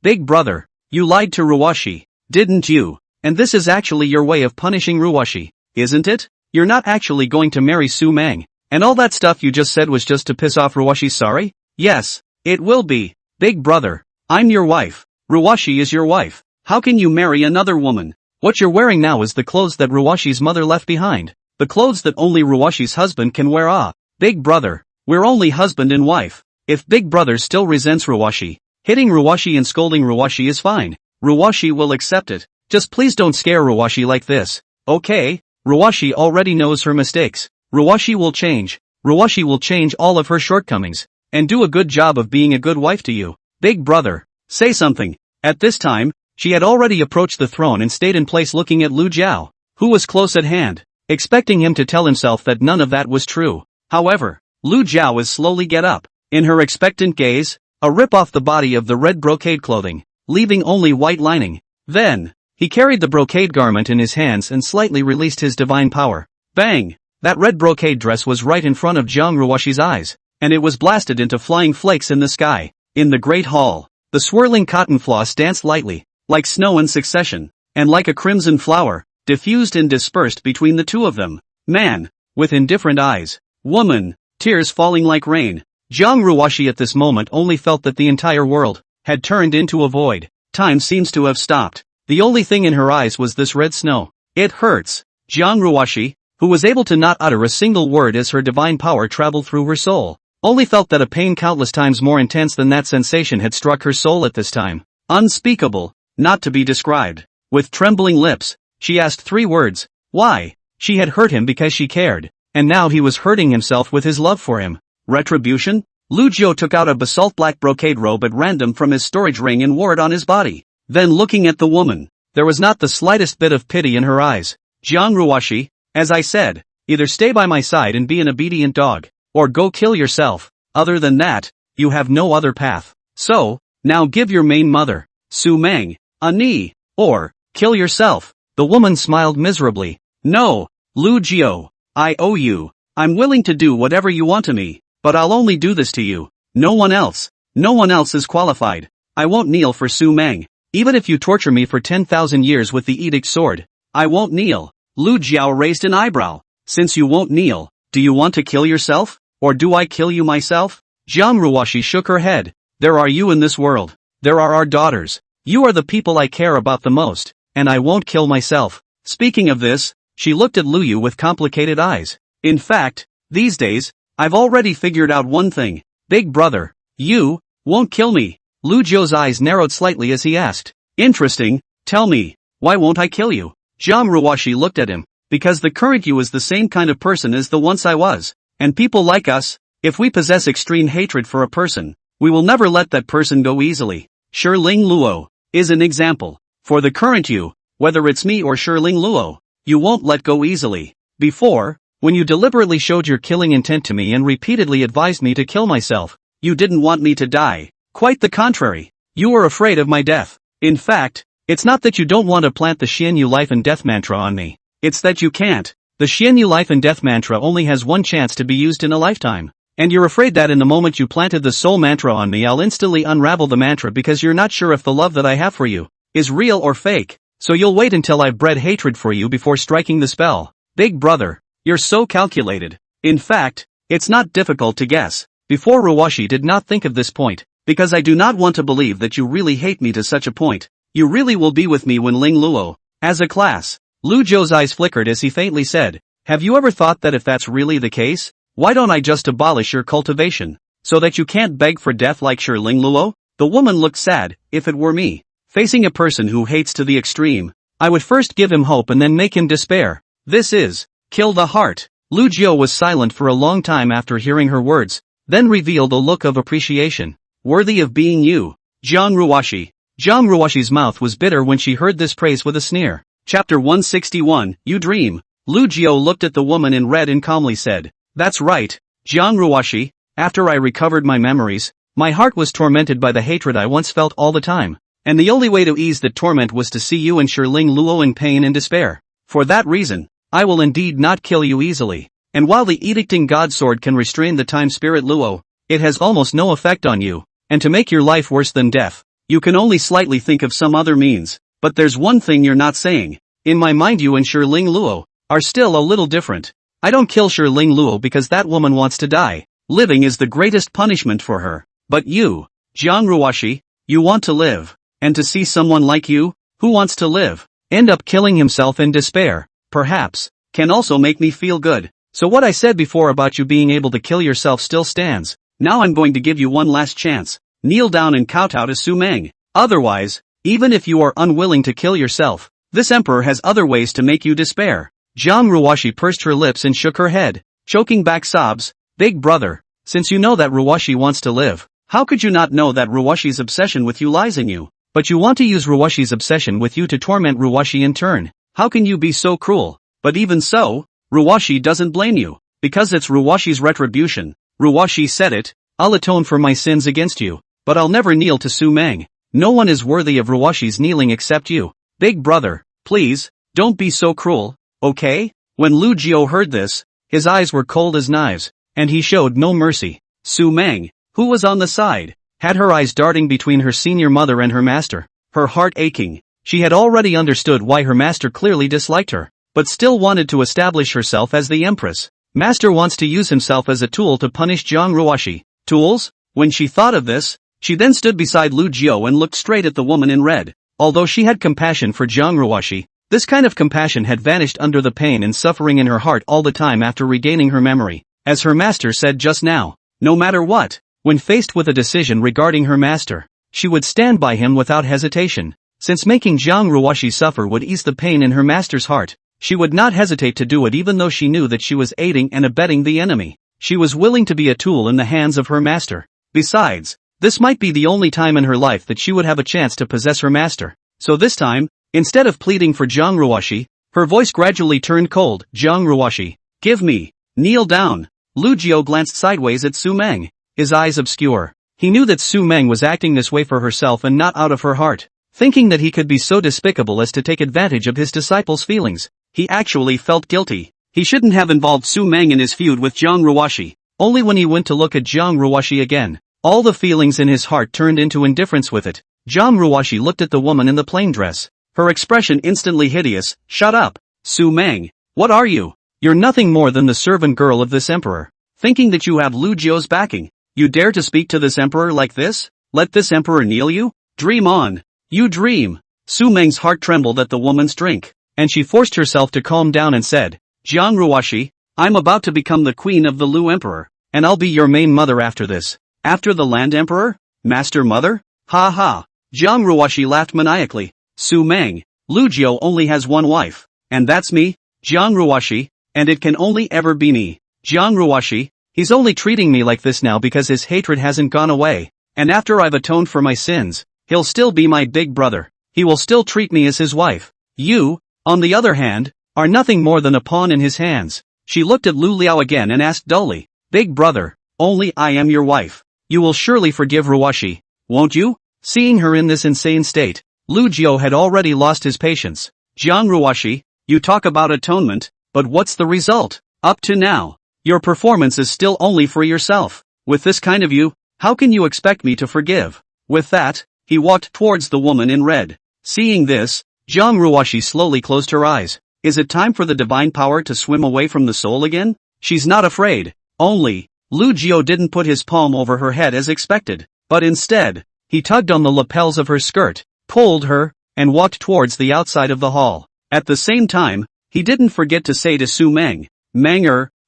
big brother, you lied to Ruoshi, didn't you? And this is actually your way of punishing Ruoshi, isn't it? You're not actually going to marry Su Meng. And all that stuff you just said was just to piss off Ruwashi, sorry? Yes, it will be. Big brother, I'm your wife. Ruwashi is your wife. How can you marry another woman? What you're wearing now is the clothes that Ruwashi's mother left behind. The clothes that only Ruwashi's husband can wear. Ah, big brother, we're only husband and wife. If big brother still resents Ruwashi, hitting Ruwashi and scolding Ruwashi is fine. Ruwashi will accept it. Just please don't scare Ruwashi like this. Okay? Ruwashi already knows her mistakes. Ruwashi will change. Ruwashi will change all of her shortcomings, and do a good job of being a good wife to you. Big brother, say something. At this time, she had already approached the throne and stayed in place looking at Lu Jiao, who was close at hand, expecting him to tell himself that none of that was true. However, Lu Jiao is slowly get up. In her expectant gaze, a rip off the body of the red brocade clothing, leaving only white lining. Then, he carried the brocade garment in his hands and slightly released his divine power. Bang! That red brocade dress was right in front of Jiang Ruwashi's eyes, and it was blasted into flying flakes in the sky. In the great hall, the swirling cotton floss danced lightly, like snow in succession, and like a crimson flower, diffused and dispersed between the two of them. Man, with indifferent eyes. Woman, tears falling like rain. Jiang Ruwashi at this moment only felt that the entire world had turned into a void. Time seems to have stopped. The only thing in her eyes was this red snow. It hurts. Jiang Ruwashi, who was able to not utter a single word as her divine power traveled through her soul, only felt that a pain countless times more intense than that sensation had struck her soul at this time. Unspeakable, not to be described. With trembling lips, she asked 3 words. Why? She had hurt him because she cared, and now he was hurting himself with his love for him. Retribution? Lu Jiao took out a basalt black brocade robe at random from his storage ring and wore it on his body. Then looking at the woman, there was not the slightest bit of pity in her eyes. Jiang Ruwashi, as I said, either stay by my side and be an obedient dog, or go kill yourself. Other than that, you have no other path. So, now give your main mother, Su Meng, a knee, or kill yourself. The woman smiled miserably. No, Lu Jiao, I owe you. I'm willing to do whatever you want to me, but I'll only do this to you. No one else. No one else is qualified. I won't kneel for Su Meng. Even if you torture me for 10,000 years with the edict sword, I won't kneel. Lu Jiao raised an eyebrow. Since you won't kneel, do you want to kill yourself? Or do I kill you myself? Jiang Ruwashi shook her head. There are you in this world. There are our daughters. You are the people I care about the most, and I won't kill myself. Speaking of this, she looked at Lu Yu with complicated eyes. In fact, these days, I've already figured out one thing. Big brother, you won't kill me. Lu Jiao's eyes narrowed slightly as he asked. Interesting, tell me, why won't I kill you? Jiang Ruwashi looked at him. Because the current you is the same kind of person as the once I was. And people like us, if we possess extreme hatred for a person, we will never let that person go easily. Shiling Luo is an example. For the current you, whether it's me or Shiling Luo, you won't let go easily. Before, when you deliberately showed your killing intent to me and repeatedly advised me to kill myself, you didn't want me to die. Quite the contrary. You were afraid of my death. In fact, it's not that you don't want to plant the Xianyu life and death mantra on me. It's that you can't. The Xianyu life and death mantra only has one chance to be used in a lifetime. And you're afraid that in the moment you planted the soul mantra on me I'll instantly unravel the mantra because you're not sure if the love that I have for you is real or fake. So you'll wait until I've bred hatred for you before striking the spell. Big brother, you're so calculated. In fact, it's not difficult to guess. Before Ruwashi did not think of this point. Because I do not want to believe that you really hate me to such a point. You really will be with me when Ling Luo, as a class. Lu Jiao's eyes flickered as he faintly said, have you ever thought that if that's really the case, why don't I just abolish your cultivation, so that you can't beg for death like Ling Luo? The woman looked sad. If it were me, facing a person who hates to the extreme, I would first give him hope and then make him despair. This is, kill the heart. Lu Jiao was silent for a long time after hearing her words, then revealed a look of appreciation. Worthy of being you, Jiang Ruwashi. Jiang Ruwashi's mouth was bitter when she heard this praise with a sneer. Chapter 161, You Dream. Lu Jiao looked at the woman in red and calmly said, that's right, Jiang Ruwashi, after I recovered my memories, my heart was tormented by the hatred I once felt all the time, and the only way to ease that torment was to see you and Shiling Luo in pain and despair. For that reason, I will indeed not kill you easily, and while the edicting God sword can restrain the time spirit Luo, it has almost no effect on you. And to make your life worse than death, you can only slightly think of some other means. But there's one thing you're not saying. In my mind you and Shiling Luo are still a little different. I don't kill Shi Ling Luo because that woman wants to die. Living is the greatest punishment for her. But you, Jiang Ruoxi, you want to live. And to see someone like you, who wants to live, end up killing himself in despair, perhaps, can also make me feel good. So what I said before about you being able to kill yourself still stands. Now I'm going to give you one last chance. Kneel down and kowtow to Su Meng. Otherwise, even if you are unwilling to kill yourself, this emperor has other ways to make you despair. Jiang Ruoxi pursed her lips and shook her head, choking back sobs. Big brother, since you know that Ruoxi wants to live, how could you not know that Ruoxi's obsession with you lies in you? But you want to use Ruoxi's obsession with you to torment Ruoxi in turn. How can you be so cruel? But even so, Ruoxi doesn't blame you, because it's Ruoxi's retribution. Ruoxi said it, I'll atone for my sins against you, but I'll never kneel to Su Meng. No one is worthy of Ruoxi's kneeling except you. Big brother, please, don't be so cruel, okay? When Lu Jiao heard this, his eyes were cold as knives, and he showed no mercy. Su Meng, who was on the side, had her eyes darting between her senior mother and her master, her heart aching. She had already understood why her master clearly disliked her, but still wanted to establish herself as the empress. Master wants to use himself as a tool to punish Jiang Ruoxi. Tools? When she thought of this, she then stood beside Lu Jiao and looked straight at the woman in red. Although she had compassion for Jiang Ruoxi, this kind of compassion had vanished under the pain and suffering in her heart all the time after regaining her memory. As her master said just now, no matter what, when faced with a decision regarding her master, she would stand by him without hesitation. Since making Jiang Ruoxi suffer would ease the pain in her master's heart, she would not hesitate to do it even though she knew that she was aiding and abetting the enemy. She was willing to be a tool in the hands of her master. Besides, this might be the only time in her life that she would have a chance to possess her master. So this time, instead of pleading for Jiang Ruoxi, her voice gradually turned cold. Jiang Ruoxi, give me, kneel down. Lu Jiao glanced sideways at Su Meng, his eyes obscure. He knew that Su Meng was acting this way for herself and not out of her heart. Thinking that he could be so despicable as to take advantage of his disciple's feelings, he actually felt guilty. He shouldn't have involved Su Meng in his feud with Jiang Ruoxi. Only when he went to look at Jiang Ruoxi again, all the feelings in his heart turned into indifference with it. Jiang Ruoxi looked at the woman in the plain dress, her expression instantly hideous. Shut up, Su Meng. What are you? You're nothing more than the servant girl of this emperor. Thinking that you have Lu Jiao's backing, you dare to speak to this emperor like this? Let this emperor kneel you? Dream on. You dream. Su Meng's heart trembled at the woman's drink, and she forced herself to calm down and said, Jiang Ruoxi, I'm about to become the queen of the Lu emperor, and I'll be your main mother after this. After the land emperor? Master mother? Ha ha. Jiang Ruoxi laughed maniacally. Su Meng, Lu Jiao only has one wife, and that's me, Jiang Ruoxi, and it can only ever be me. Jiang Ruoxi, he's only treating me like this now because his hatred hasn't gone away, and after I've atoned for my sins, he'll still be my big brother. He will still treat me as his wife. You, on the other hand, are nothing more than a pawn in his hands. She looked at Lu Liao again and asked dully, Big brother, only I am your wife. You will surely forgive Ruoxi, won't you? Seeing her in this insane state, Lu Jiao had already lost his patience. Jiang Ruoxi, you talk about atonement, but what's the result? Up to now, your performance is still only for yourself. With this kind of you, how can you expect me to forgive? With that, he walked towards the woman in red. Seeing this, Jiang Ruoxi slowly closed her eyes. Is it time for the divine power to swim away from the soul again? She's not afraid. Only, Lu Jiao didn't put his palm over her head as expected, but instead, he tugged on the lapels of her skirt, pulled her, and walked towards the outside of the hall. At the same time, he didn't forget to say to Su Meng,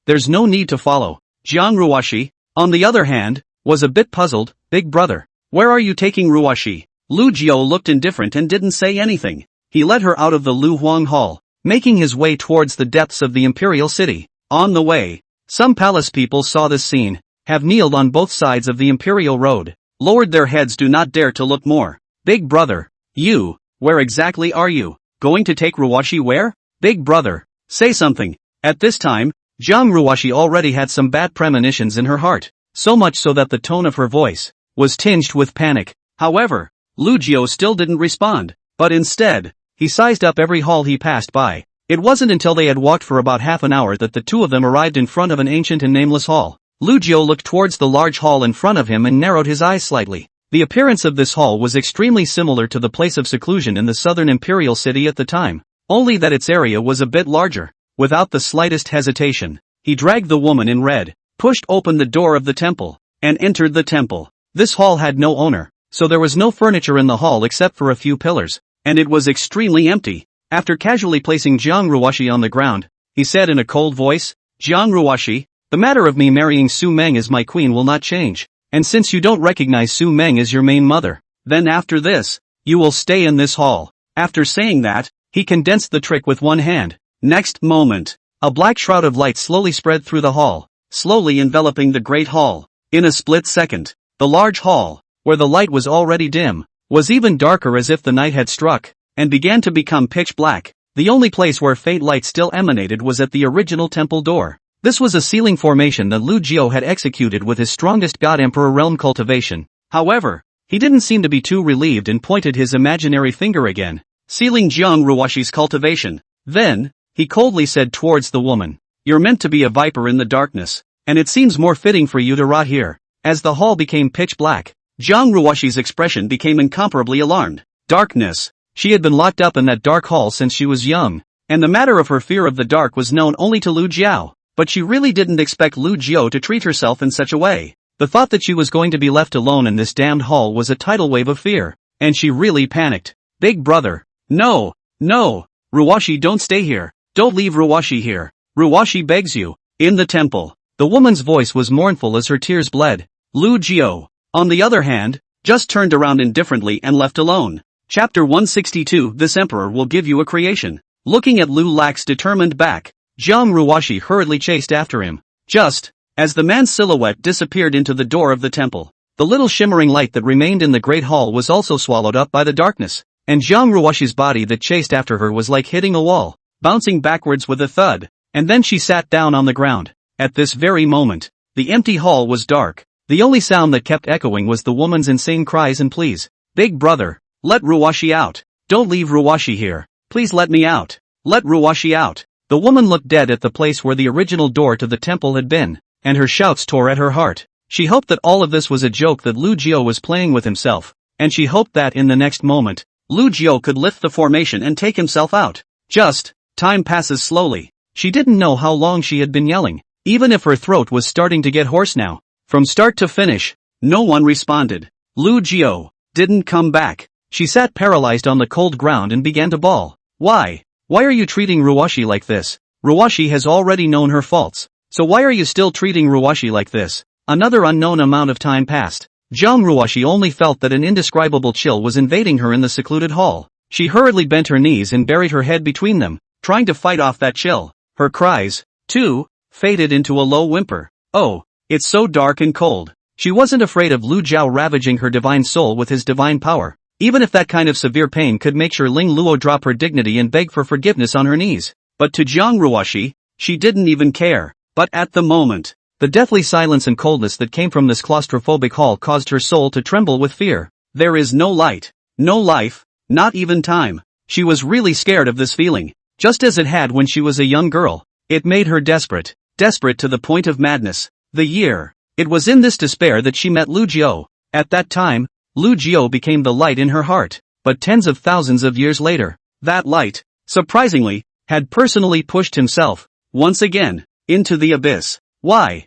there's no need to follow. Jiang Ruoxi, on the other hand, was a bit puzzled. Big brother, where are you taking Ruoxi? Lu Jiao looked indifferent and didn't say anything. He led her out of the Lu Huang Hall, making his way towards the depths of the imperial city. On the way, some palace people saw this scene, have kneeled on both sides of the imperial road, lowered their heads, do not dare to look more. Big brother, you, where exactly are you? Going to take Ruoxi where? Big brother, say something. At this time, Jiang Ruoxi already had some bad premonitions in her heart, so much so that the tone of her voice was tinged with panic. However, Lu Jiao still didn't respond, but instead, he sized up every hall he passed by. It wasn't until they had walked for about half an hour that the two of them arrived in front of an ancient and nameless hall. Lu Jiao looked towards the large hall in front of him and narrowed his eyes slightly. The appearance of this hall was extremely similar to the place of seclusion in the southern imperial city at the time, only that its area was a bit larger. Without the slightest hesitation, he dragged the woman in red, pushed open the door of the temple, and entered the temple. This hall had no owner, so there was no furniture in the hall except for a few pillars, and it was extremely empty. After casually placing Jiang Ruoshi on the ground, he said in a cold voice, "Jiang Ruoshi, the matter of me marrying Su Meng as my queen will not change, and since you don't recognize Su Meng as your main mother, then after this, you will stay in this hall." After saying that, he condensed the trick with one hand. Next moment, a black shroud of light slowly spread through the hall, slowly enveloping the great hall. In a split second, the large hall, where the light was already dim, was even darker as if the night had struck, and began to become pitch black. The only place where faint light still emanated was at the original temple door. This was a ceiling formation that Lu Jiao had executed with his strongest God-Emperor realm cultivation. However, he didn't seem to be too relieved and pointed his imaginary finger again, sealing Jiang Ruoshi's cultivation. Then, he coldly said towards the woman, "You're meant to be a viper in the darkness, and it seems more fitting for you to rot here." As the hall became pitch black, Jiang Ruoshi's expression became incomparably alarmed. Darkness. She had been locked up in that dark hall since she was young, and the matter of her fear of the dark was known only to Lu Jiao, but she really didn't expect Lu Jiao to treat herself in such a way. The thought that she was going to be left alone in this damned hall was a tidal wave of fear, and she really panicked. "Big brother. No, no, Ruoshi, don't stay here. Don't leave Ruoshi here. Ruoshi begs you." In the temple, the woman's voice was mournful as her tears bled. Lu Jiao, on the other hand, just turned around indifferently and left alone. Chapter 162. This emperor will give you a creation. Looking at Lu Lak's determined back, Jiang Ruoshi hurriedly chased after him. Just as the man's silhouette disappeared into the door of the temple, the little shimmering light that remained in the great hall was also swallowed up by the darkness, and Jiang Ruoshi's body that chased after her was like hitting a wall, bouncing backwards with a thud, and then she sat down on the ground. At this very moment, the empty hall was dark. The only sound that kept echoing was the woman's insane cries and pleas. "Big brother, let Ruoshi out. Don't leave Ruoshi here. Please let me out. Let Ruoshi out." The woman looked dead at the place where the original door to the temple had been, and her shouts tore at her heart. She hoped that all of this was a joke that Lu Jiao was playing with himself, and she hoped that in the next moment, Lu Jiao could lift the formation and take himself out. Just, time passes slowly. She didn't know how long she had been yelling, even if her throat was starting to get hoarse now. From start to finish, no one responded. Lu Jiao didn't come back. She sat paralyzed on the cold ground and began to bawl. Why? Why are you treating Ruoshi like this? Ruoshi has already known her faults, so why are you still treating Ruoshi like this? Another unknown amount of time passed. Jiang Ruoshi only felt that an indescribable chill was invading her in the secluded hall. She hurriedly bent her knees and buried her head between them, trying to fight off that chill. Her cries, too, faded into a low whimper. "Oh, it's so dark and cold." She wasn't afraid of Lu Jiao ravaging her divine soul with his divine power, even if that kind of severe pain could make sure Ling Luo drop her dignity and beg for forgiveness on her knees. But to Jiang Ruoshi, she didn't even care. But at the moment, the deathly silence and coldness that came from this claustrophobic hall caused her soul to tremble with fear. There is no light, no life, not even time. She was really scared of this feeling, just as it had when she was a young girl. It made her desperate, desperate to the point of madness. It was in this despair that she met Lu Jiao. At that time, Lu Jiao became the light in her heart, but tens of thousands of years later, that light, surprisingly, had personally pushed himself, once again, into the abyss. Why?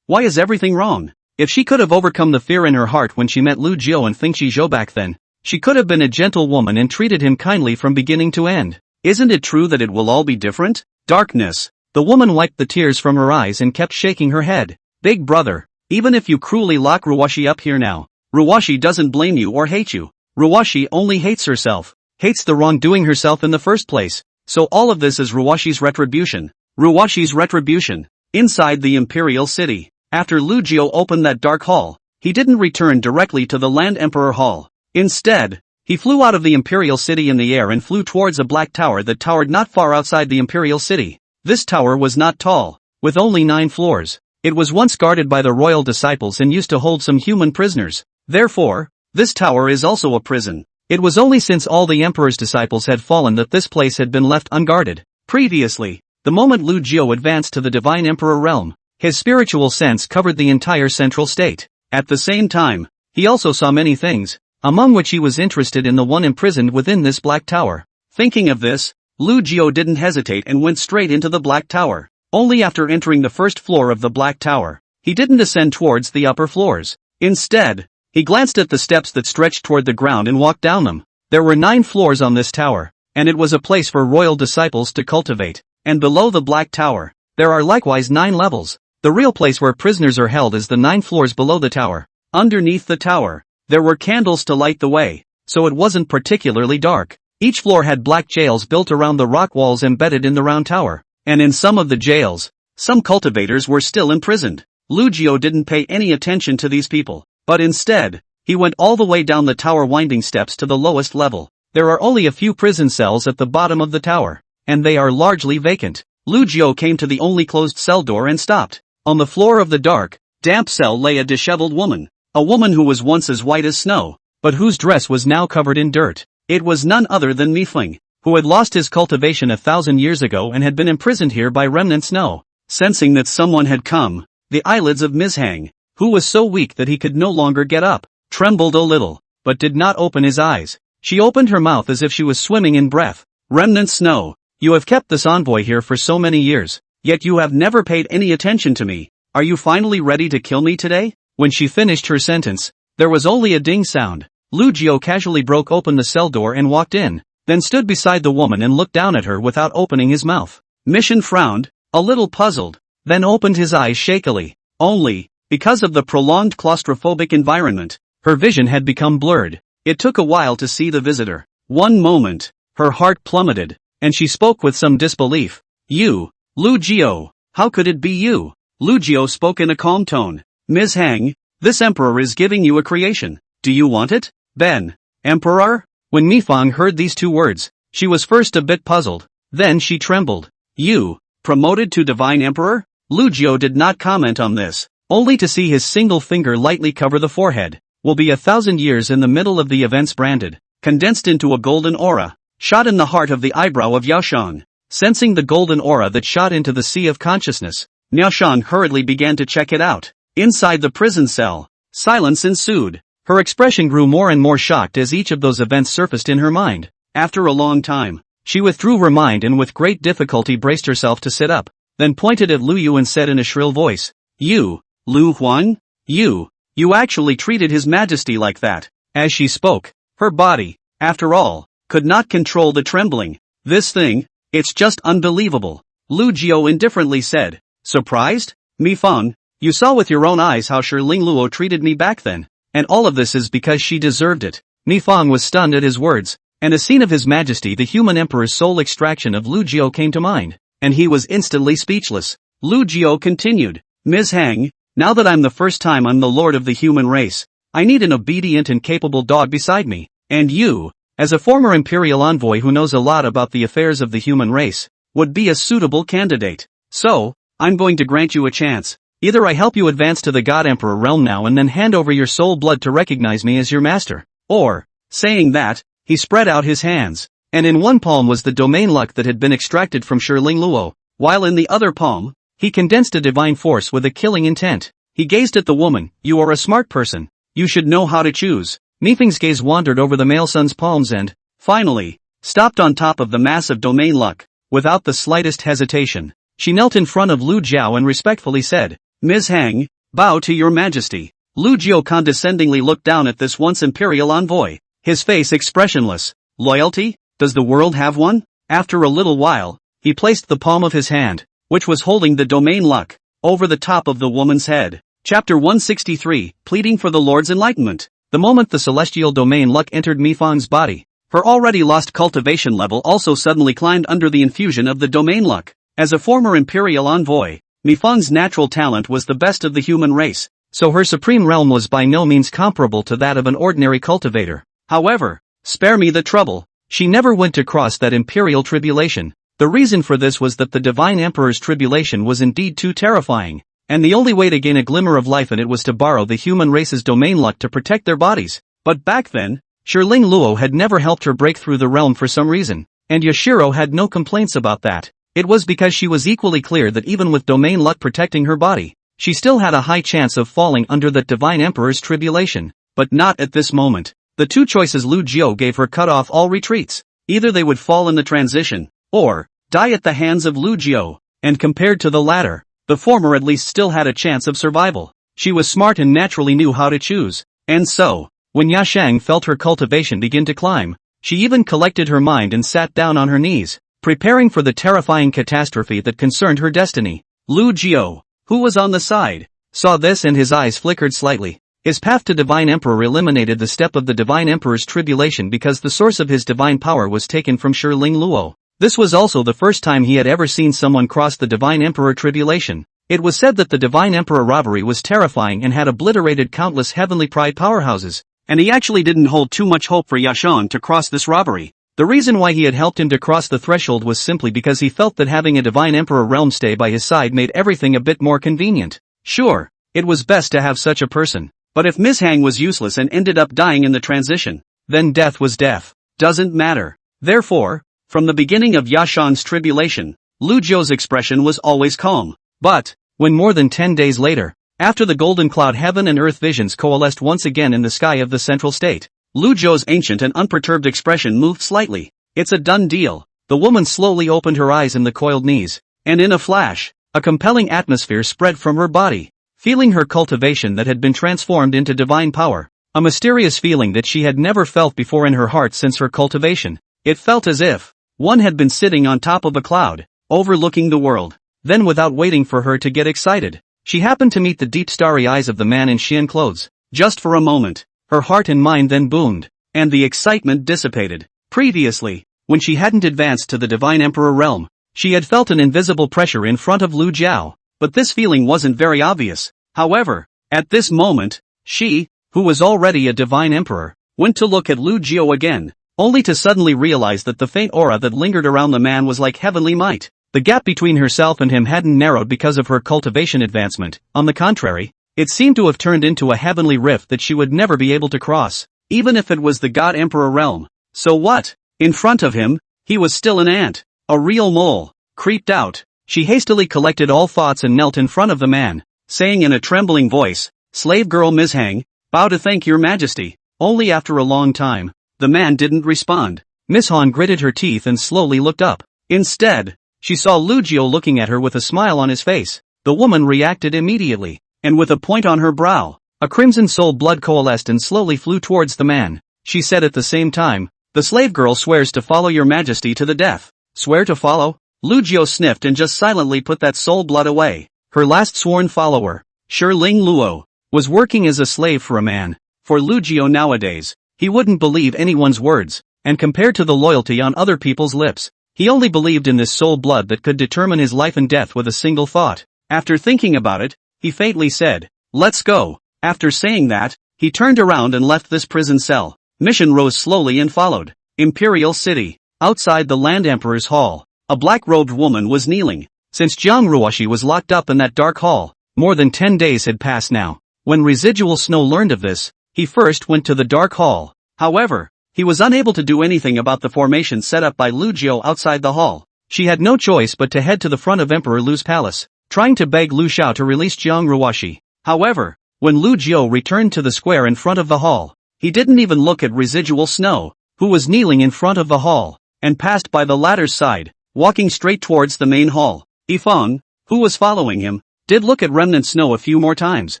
Why is everything wrong? If she could have overcome the fear in her heart when she met Lu Jiao and Fengxi Zhou back then, she could have been a gentle woman and treated him kindly from beginning to end. Isn't it true that it will all be different? Darkness. The woman wiped the tears from her eyes and kept shaking her head. "Big brother, even if you cruelly lock Ruoshi up here now, Ruoshi doesn't blame you or hate you. Ruoshi only hates herself, hates the wrongdoing herself in the first place. So all of this is Ruoshi's retribution. Ruoshi's retribution." Inside the Imperial City, after Lu Jiao opened that dark hall, he didn't return directly to the Land Emperor Hall. Instead, he flew out of the Imperial City in the air and flew towards a black tower that towered not far outside the Imperial City. This tower was not tall, with only 9 floors. It was once guarded by the royal disciples and used to hold some human prisoners. Therefore, this tower is also a prison. It was only since all the emperor's disciples had fallen that this place had been left unguarded. Previously, the moment Lu Jiao advanced to the divine emperor realm, his spiritual sense covered the entire central state. At the same time, he also saw many things, among which he was interested in the one imprisoned within this black tower. Thinking of this, Lu Jiao didn't hesitate and went straight into the Black Tower. Only after entering the first floor of the Black Tower, he didn't ascend towards the upper floors. Instead, he glanced at the steps that stretched toward the ground and walked down them. There were 9 floors on this tower, and it was a place for royal disciples to cultivate. And below the Black Tower, there are likewise 9 levels. The real place where prisoners are held is the 9 floors below the tower. Underneath the tower, there were candles to light the way, so it wasn't particularly dark. Each floor had black jails built around the rock walls embedded in the round tower, and in some of the jails, some cultivators were still imprisoned. Lu Jiao didn't pay any attention to these people, but instead, he went all the way down the tower winding steps to the lowest level. There are only a few prison cells at the bottom of the tower, and they are largely vacant. Lu Jiao came to the only closed cell door and stopped. On the floor of the dark, damp cell lay a disheveled woman, a woman who was once as white as snow, but whose dress was now covered in dirt. It was none other than Mi Feng, who had lost his cultivation 1,000 years ago and had been imprisoned here by remnant snow. Sensing that someone had come, the eyelids of Ms. Hang, who was so weak that he could no longer get up, trembled a little, but did not open his eyes. She opened her mouth as if she was swimming in breath. Remnant Snow, you have kept this envoy here for so many years, yet you have never paid any attention to me. Are you finally ready to kill me today? When she finished her sentence, there was only a ding sound. Lu Jiao casually broke open the cell door and walked in, then stood beside the woman and looked down at her without opening his mouth. Mission frowned, a little puzzled, then opened his eyes shakily. Only, because of the prolonged claustrophobic environment, her vision had become blurred. It took a while to see the visitor. One moment, her heart plummeted, and she spoke with some disbelief. You, Lu Jiao, how could it be you? Lu Jiao spoke in a calm tone. Ms. Hang, this emperor is giving you a creation. Do you want it? Ben, Emperor? When Mi Feng heard these 2 words, she was first a bit puzzled, then she trembled. You, promoted to Divine Emperor? Lu Jiao did not comment on this, only to see his single finger lightly cover the forehead. Will be 1,000 years in the middle of the events branded, condensed into a golden aura, shot in the heart of the eyebrow of Yaoshan. Sensing the golden aura that shot into the sea of consciousness, Yaoshan hurriedly began to check it out. Inside the prison cell, silence ensued. Her expression grew more and more shocked as each of those events surfaced in her mind. After a long time, she withdrew her mind and with great difficulty braced herself to sit up, then pointed at Lu Yu and said in a shrill voice, You, Lu Huang? You actually treated His Majesty like that. As she spoke, her body, after all, could not control the trembling. This thing, it's just unbelievable. Lu Jiao indifferently said. Surprised? Mi Feng, you saw with your own eyes how Shiling Luo treated me back then. And all of this is because she deserved it. Mi Feng was stunned at his words, and a scene of His Majesty the human emperor's soul extraction of Lu Jiao came to mind, and he was instantly speechless. Lu Jiao continued, Ms. Hang, now that I'm the first time I'm the lord of the human race, I need an obedient and capable dog beside me, and you, as a former imperial envoy who knows a lot about the affairs of the human race, would be a suitable candidate. So, I'm going to grant you a chance. Either I help you advance to the God Emperor realm now and then hand over your soul blood to recognize me as your master, or, saying that, he spread out his hands, and in one palm was the domain luck that had been extracted from Shiling Luo, while in the other palm, he condensed a divine force with a killing intent. He gazed at the woman. You are a smart person. You should know how to choose. Mi Feng's gaze wandered over the male son's palms and, finally, stopped on top of the massive domain luck. Without the slightest hesitation, she knelt in front of Lu Jiao and respectfully said, Ms. Hang, bow to your majesty. Lu Jiao condescendingly looked down at this once imperial envoy, his face expressionless. Loyalty? Does the world have one? After a little while, he placed the palm of his hand, which was holding the domain luck, over the top of the woman's head. Chapter 163, Pleading for the Lord's Enlightenment. The moment the celestial domain luck entered Mi Feng's body, her already lost cultivation level also suddenly climbed under the infusion of the domain luck. As a former imperial envoy, Mi Feng's natural talent was the best of the human race, so her supreme realm was by no means comparable to that of an ordinary cultivator. However, spare me the trouble, she never went to cross that imperial tribulation. The reason for this was that the divine emperor's tribulation was indeed too terrifying, and the only way to gain a glimmer of life in it was to borrow the human race's domain luck to protect their bodies. But back then, Shiling Luo had never helped her break through the realm for some reason, and Yashiro had no complaints about that. It was because she was equally clear that even with domain luck protecting her body, she still had a high chance of falling under that divine emperor's tribulation. But not at this moment. The two choices Lu Jiao gave her cut off all retreats. Either they would fall in the transition, or die at the hands of Lu Jiao. And compared to the latter, the former at least still had a chance of survival. She was smart and naturally knew how to choose. And so, when Yashang felt her cultivation begin to climb, she even collected her mind and sat down on her knees, preparing for the terrifying catastrophe that concerned her destiny. Lu Jiao, who was on the side, saw this and his eyes flickered slightly. His path to Divine Emperor eliminated the step of the Divine Emperor's tribulation because the source of his divine power was taken from Shiling Luo. This was also the first time he had ever seen someone cross the Divine Emperor tribulation. It was said that the Divine Emperor robbery was terrifying and had obliterated countless heavenly pride powerhouses, and he actually didn't hold too much hope for Yashang to cross this robbery. The reason why he had helped him to cross the threshold was simply because he felt that having a Divine Emperor realm stay by his side made everything a bit more convenient. Sure, it was best to have such a person. But if Ms. Hang was useless and ended up dying in the transition, then death was death. Doesn't matter. Therefore, from the beginning of Yashang's tribulation, Lu Jiao's expression was always calm. But, when more than 10 days later, after the golden cloud heaven and earth visions coalesced once again in the sky of the central state, Lu Jiao's ancient and unperturbed expression moved slightly. It's a done deal. The woman slowly opened her eyes in the coiled knees, and in a flash, a compelling atmosphere spread from her body. Feeling her cultivation that had been transformed into divine power, a mysterious feeling that she had never felt before in her heart since her cultivation. It felt as if one had been sitting on top of a cloud, overlooking the world. Then without waiting for her to get excited, she happened to meet the deep starry eyes of the man in Xian clothes. Just for a moment, her heart and mind then boomed, and the excitement dissipated. Previously, when she hadn't advanced to the Divine Emperor realm, she had felt an invisible pressure in front of Lu Jiao. But this feeling wasn't very obvious. However, at this moment, she, who was already a divine emperor, went to look at Lu Jiao again, only to suddenly realize that the faint aura that lingered around the man was like heavenly might. The gap between herself and him hadn't narrowed because of her cultivation advancement. On the contrary, it seemed to have turned into a heavenly rift that she would never be able to cross, even if it was the God Emperor realm. So what? In front of him, he was still an ant, a real mole. Creeped out, she hastily collected all thoughts and knelt in front of the man, saying in a trembling voice, "Slave girl Ms. Hang, bow to thank your majesty." Only after a long time, the man didn't respond. Ms. Han gritted her teeth and slowly looked up. Instead, she saw Lu Jiao looking at her with a smile on his face. The woman reacted immediately, and with a point on her brow, a crimson soul blood coalesced and slowly flew towards the man. She said at the same time, "The slave girl swears to follow your majesty to the death." Swear to follow? Lu Jiao sniffed and just silently put that soul blood away. Her last sworn follower, Shiling Luo, was working as a slave for a man. For Lu Jiao nowadays, he wouldn't believe anyone's words, and compared to the loyalty on other people's lips, he only believed in this soul blood that could determine his life and death with a single thought. After thinking about it, he faintly said, "Let's go." After saying that, he turned around and left this prison cell. Mission rose slowly and followed. Imperial City. Outside the Land Emperor's hall, a black-robed woman was kneeling. Since Jiang Ruoshi was locked up in that dark hall, more than 10 days had passed now. When Residual Snow learned of this, he first went to the dark hall. However, he was unable to do anything about the formation set up by Lu Jiao outside the hall. She had no choice but to head to the front of Emperor Lu's palace, trying to beg Lu Xiao to release Jiang Ruoshi. However, when Lu Jiao returned to the square in front of the hall, he didn't even look at Residual Snow, who was kneeling in front of the hall, and passed by the latter's side, walking straight towards the main hall. Yifeng, who was following him, did look at Remnant Snow a few more times.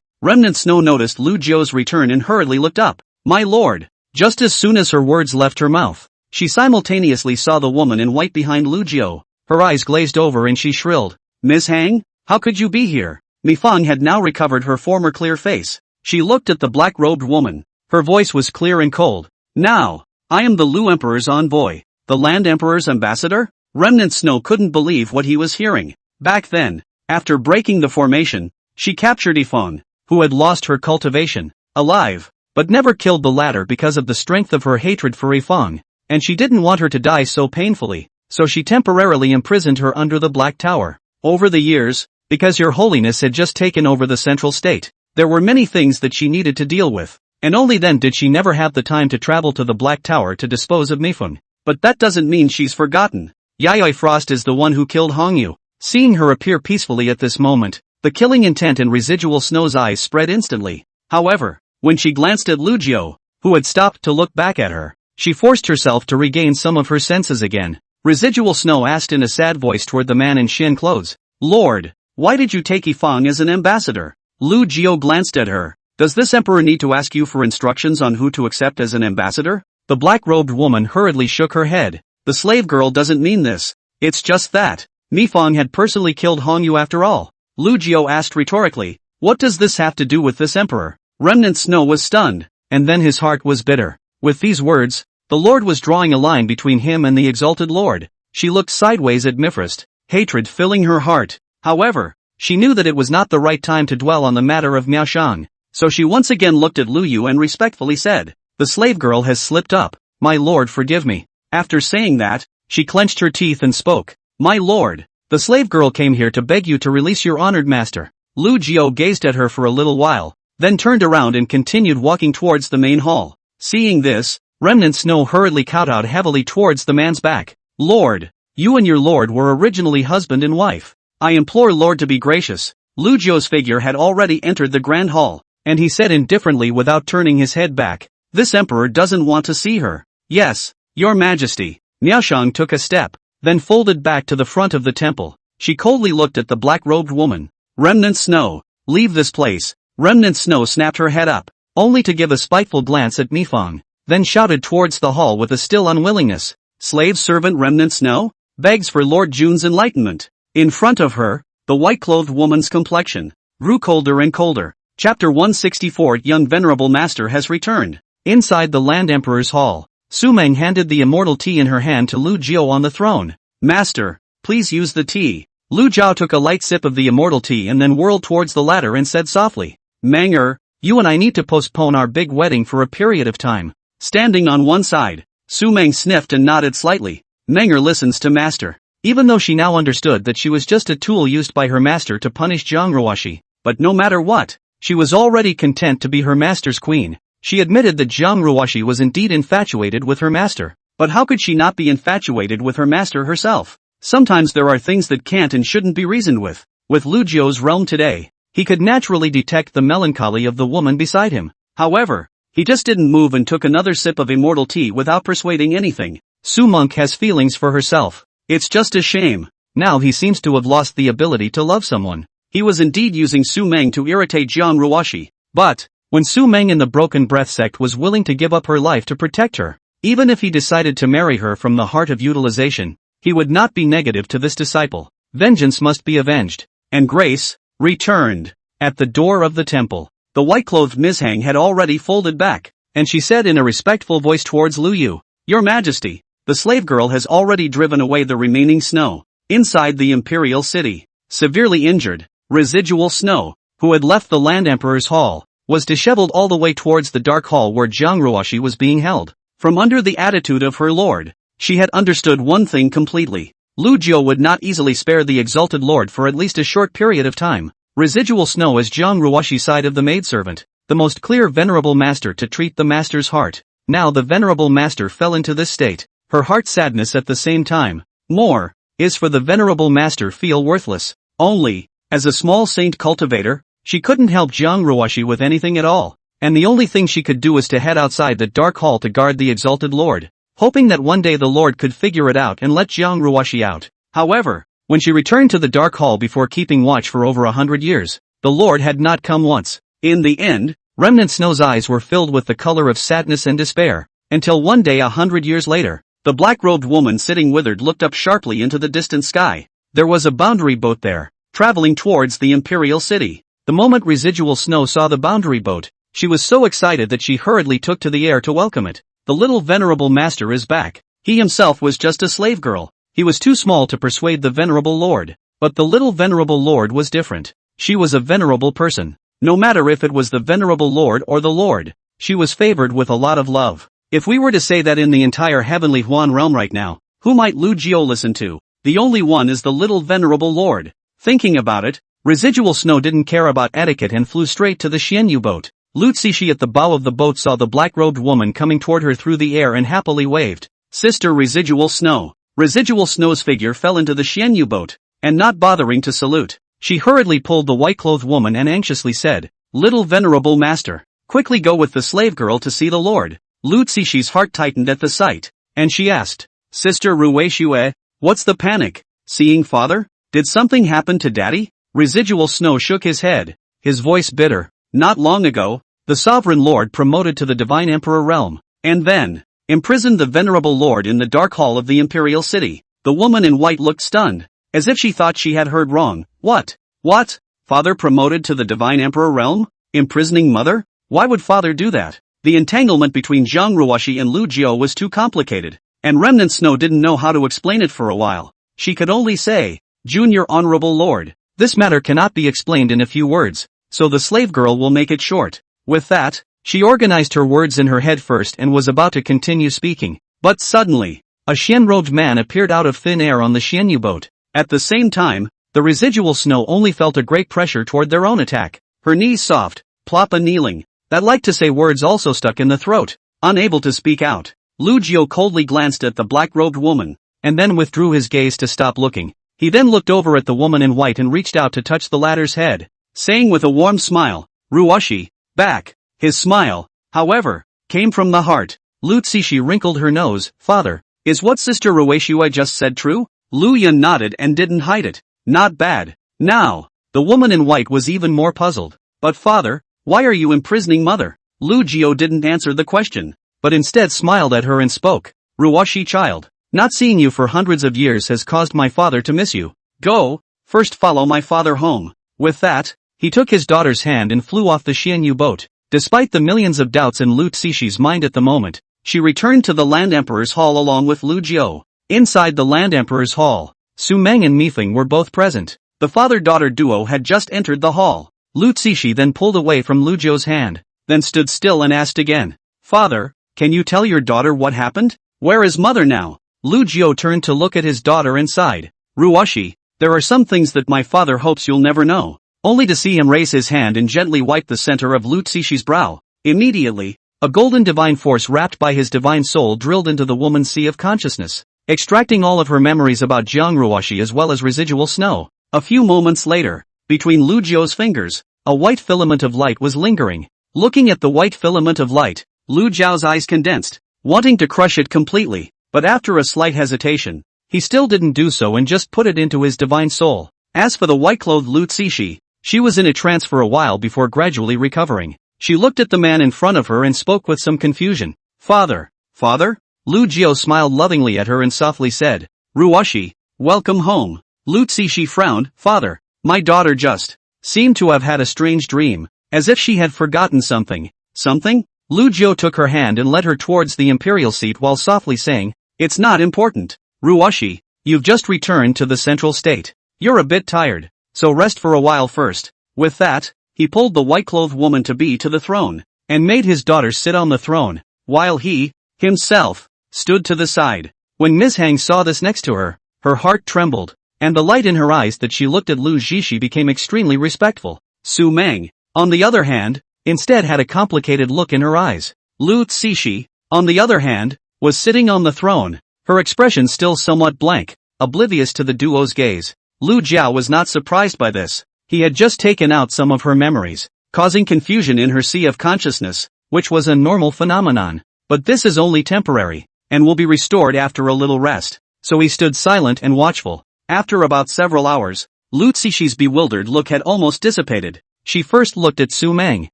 Remnant Snow noticed Lu Jiao's return and hurriedly looked up. "My lord!" Just as soon as her words left her mouth, she simultaneously saw the woman in white behind Lu Jiao. Her eyes glazed over and she shrilled, "Ms. Hang, how could you be here?" Mifeng had now recovered her former clear face. She looked at the black-robed woman. Her voice was clear and cold. "Now, I am the Lu Emperor's envoy, the Land Emperor's ambassador?" Remnant Snow couldn't believe what he was hearing. Back then, after breaking the formation, she captured Yifeng, who had lost her cultivation, alive, but never killed the latter because of the strength of her hatred for Yifeng, and she didn't want her to die so painfully, so she temporarily imprisoned her under the Black Tower. Over the years, because Your Holiness had just taken over the central state, there were many things that she needed to deal with, and only then did she never have the time to travel to the Black Tower to dispose of Mifeng. But that doesn't mean she's forgotten. Yayoi Frost is the one who killed Hongyu. Seeing her appear peacefully at this moment, the killing intent in Residual Snow's eyes spread instantly. However, when she glanced at Lu Jiao, who had stopped to look back at her, she forced herself to regain some of her senses again. Residual Snow asked in a sad voice toward the man in Shin clothes. Lord, why did you take Yifang as an ambassador? Lu Jiao glanced at her. Does this emperor need to ask you for instructions on who to accept as an ambassador? The black-robed woman hurriedly shook her head. The slave girl doesn't mean this. It's just that Mifang had personally killed Hongyu after all. Lu Jiao asked rhetorically, what does this have to do with this emperor? Remnant Snow was stunned, and then his heart was bitter. With these words, the Lord was drawing a line between him and the exalted Lord. She looked sideways at Mifrost, hatred filling her heart. However, she knew that it was not the right time to dwell on the matter of Miaoshang, so she once again looked at Lu Yu and respectfully said, the slave girl has slipped up. My lord, forgive me. After saying that, she clenched her teeth and spoke. My lord, the slave girl came here to beg you to release your honored master. Lu Jiao gazed at her for a little while, then turned around and continued walking towards the main hall. Seeing this, Remnant Snow hurriedly kowtowed heavily towards the man's back. Lord, you and your lord were originally husband and wife. I implore Lord to be gracious. Lu Jiao's figure had already entered the grand hall, and he said indifferently without turning his head back, this emperor doesn't want to see her. Yes, your majesty. Miaoshang took a step, then folded back to the front of the temple. She coldly looked at the black-robed woman. Remnant Snow, leave this place. Remnant Snow snapped her head up, only to give a spiteful glance at Mifang, then shouted towards the hall with a still unwillingness. Slave servant Remnant Snow begs for Lord Jun's enlightenment. In front of her, the white-clothed woman's complexion grew colder and colder. Chapter 164 Young Venerable Master has returned. Inside the Land Emperor's hall, Su Meng handed the immortal tea in her hand to Lu Jiao on the throne. Master, please use the tea. Lu Jiao took a light sip of the immortal tea and then whirled towards the ladder and said softly, Menger, you and I need to postpone our big wedding for a period of time. Standing on one side, Su Meng sniffed and nodded slightly. Menger listens to master. Even though she now understood that she was just a tool used by her master to punish Zhang Ruoshi, but no matter what, she was already content to be her master's queen. She admitted that Zhang Ruoshi was indeed infatuated with her master, but how could she not be infatuated with her master herself? Sometimes there are things that can't and shouldn't be reasoned with. With Lu Jiao's realm today, he could naturally detect the melancholy of the woman beside him. However, he just didn't move and took another sip of immortal tea without persuading anything. Su Monk has feelings for herself. It's just a shame. Now he seems to have lost the ability to love someone. He was indeed using Su Meng to irritate Zhang Ruoshi. But, when Su Meng in the Broken Breath sect was willing to give up her life to protect her, even if he decided to marry her from the heart of utilization, he would not be negative to this disciple. Vengeance must be avenged. And grace returned. At the door of the temple, the white-clothed Ms. Hang had already folded back, and she said in a respectful voice towards Lu Yu, Your Majesty, the slave girl has already driven away the remaining snow. Inside the imperial city, severely injured, Residual Snow, who had left the Land Emperor's hall, was disheveled all the way towards the dark hall where Zhang Ruoshi was being held. From under the attitude of her lord, she had understood one thing completely. Lu Jiao would not easily spare the exalted lord for at least a short period of time. Residual Snow is Zhang Ruoshi's side of the maidservant, the most clear venerable master to treat the master's heart. Now the venerable master fell into this state, her heart sadness at the same time. More, is for the venerable master feel worthless. Only, as a small saint cultivator, she couldn't help Zhang Ruoshi with anything at all, and the only thing she could do was to head outside the dark hall to guard the exalted lord, hoping that one day the lord could figure it out and let Zhang Ruoshi out. However, when she returned to the dark hall before keeping watch for over 100 years, the lord had not come once. In the end, Remnant Snow's eyes were filled with the color of sadness and despair, until one day 100 years later, the black-robed woman sitting withered looked up sharply into the distant sky. There was a boundary boat there, traveling towards the imperial city. The moment Residual Snow saw the boundary boat, she was so excited that she hurriedly took to the air to welcome it. The little venerable master is back. He himself was just a slave girl. He was too small to persuade the venerable lord. But the little venerable lord was different. She was a venerable person. No matter if it was the venerable lord or the lord, she was favored with a lot of love. If we were to say that in the entire heavenly Huan realm right now, who might Lu Jiao listen to? The only one is the little venerable lord. Thinking about it, Residual Snow didn't care about etiquette and flew straight to the Xianyu boat. Lu Zishi at the bow of the boat saw the black-robed woman coming toward her through the air and happily waved. Sister Residual Snow. Residual Snow's figure fell into the Xianyu boat, and not bothering to salute, she hurriedly pulled the white-clothed woman and anxiously said, Little venerable master, quickly go with the slave girl to see the lord. Lu Zishi's heart tightened at the sight, and she asked, Sister Rueishue, what's the panic? Seeing father? Did something happen to daddy? Residual Snow shook his head, his voice bitter. Not long ago, the Sovereign Lord promoted to the Divine Emperor realm, and then imprisoned the Venerable Lord in the dark hall of the Imperial City. The woman in white looked stunned, as if she thought she had heard wrong. What? What? Father promoted to the Divine Emperor realm? Imprisoning mother? Why would father do that? The entanglement between Zhang Ruoshi and Lu Jiao was too complicated, and Remnant Snow didn't know how to explain it for a while. She could only say, Junior Honorable Lord, this matter cannot be explained in a few words, so the slave girl will make it short. With that, she organized her words in her head first and was about to continue speaking. But suddenly, a Xian-robed man appeared out of thin air on the Xianyu boat. At the same time, the Residual Snow only felt a great pressure toward their own attack. Her knees soft, Ploppa kneeling, that like to say words also stuck in the throat, unable to speak out. Lu Jiao coldly glanced at the black-robed woman, and then withdrew his gaze to stop looking. He then looked over at the woman in white and reached out to touch the latter's head, saying with a warm smile, Ruoshi, back. His smile, however, came from the heart. Lu Zishi wrinkled her nose. Father, is what Sister Rueishue just said true? Lu Yan nodded and didn't hide it. Not bad. Now, the woman in white was even more puzzled. But father, why are you imprisoning mother? Lu Jiao didn't answer the question, but instead smiled at her and spoke. Ruoshi child, not seeing you for hundreds of years has caused my father to miss you. Go, first follow my father home. With that, he took his daughter's hand and flew off the Xianyu boat. Despite the millions of doubts in Lu Zishi's mind at the moment, she returned to the Land Emperor's Hall along with Lu Jiao. Inside the Land Emperor's Hall, Su Meng and Mifeng were both present. The father-daughter duo had just entered the hall. Lu Zishi then pulled away from Lu Jiao's hand, then stood still and asked again, Father, can you tell your daughter what happened? Where is mother now? Lu Jiao turned to look at his daughter and sighed. Ruoshi, there are some things that my father hopes you'll never know. Only to see him raise his hand and gently wipe the center of Lu Zishi's brow. Immediately, a golden divine force wrapped by his divine soul drilled into the woman's sea of consciousness, extracting all of her memories about Jiang Ruoshi as well as Residual Snow. A few moments later, between Lu Jiao's fingers, a white filament of light was lingering. Looking at the white filament of light, Lu Jiao's eyes condensed, wanting to crush it completely, but after a slight hesitation, he still didn't do so and just put it into his divine soul. As for the white-clothed Lu Zishi, she was in a trance for a while before gradually recovering. She looked at the man in front of her and spoke with some confusion. Father? Father? Lu Jiao smiled lovingly at her and softly said, Ruoshi, welcome home. Lu Zishi frowned. Father, my daughter just seemed to have had a strange dream, as if she had forgotten something. Something? Lu Jiao took her hand and led her towards the imperial seat while softly saying, It's not important. Ruoshi, you've just returned to the central state. You're a bit tired, so rest for a while first. With that, he pulled the white-clothed woman to be to the throne, and made his daughter sit on the throne, while he, himself, stood to the side. When Ms. Hang saw this next to her, her heart trembled, and the light in her eyes that she looked at Lu Zishi became extremely respectful. Su Meng, on the other hand, instead had a complicated look in her eyes. Lu Zishi, on the other hand, was sitting on the throne, her expression still somewhat blank, oblivious to the duo's gaze. Lu Jiao was not surprised by this. He had just taken out some of her memories, causing confusion in her sea of consciousness, which was a normal phenomenon. But this is only temporary, and will be restored after a little rest. So he stood silent and watchful. After about several hours, Lu Zishi's bewildered look had almost dissipated. She first looked at Su Meng,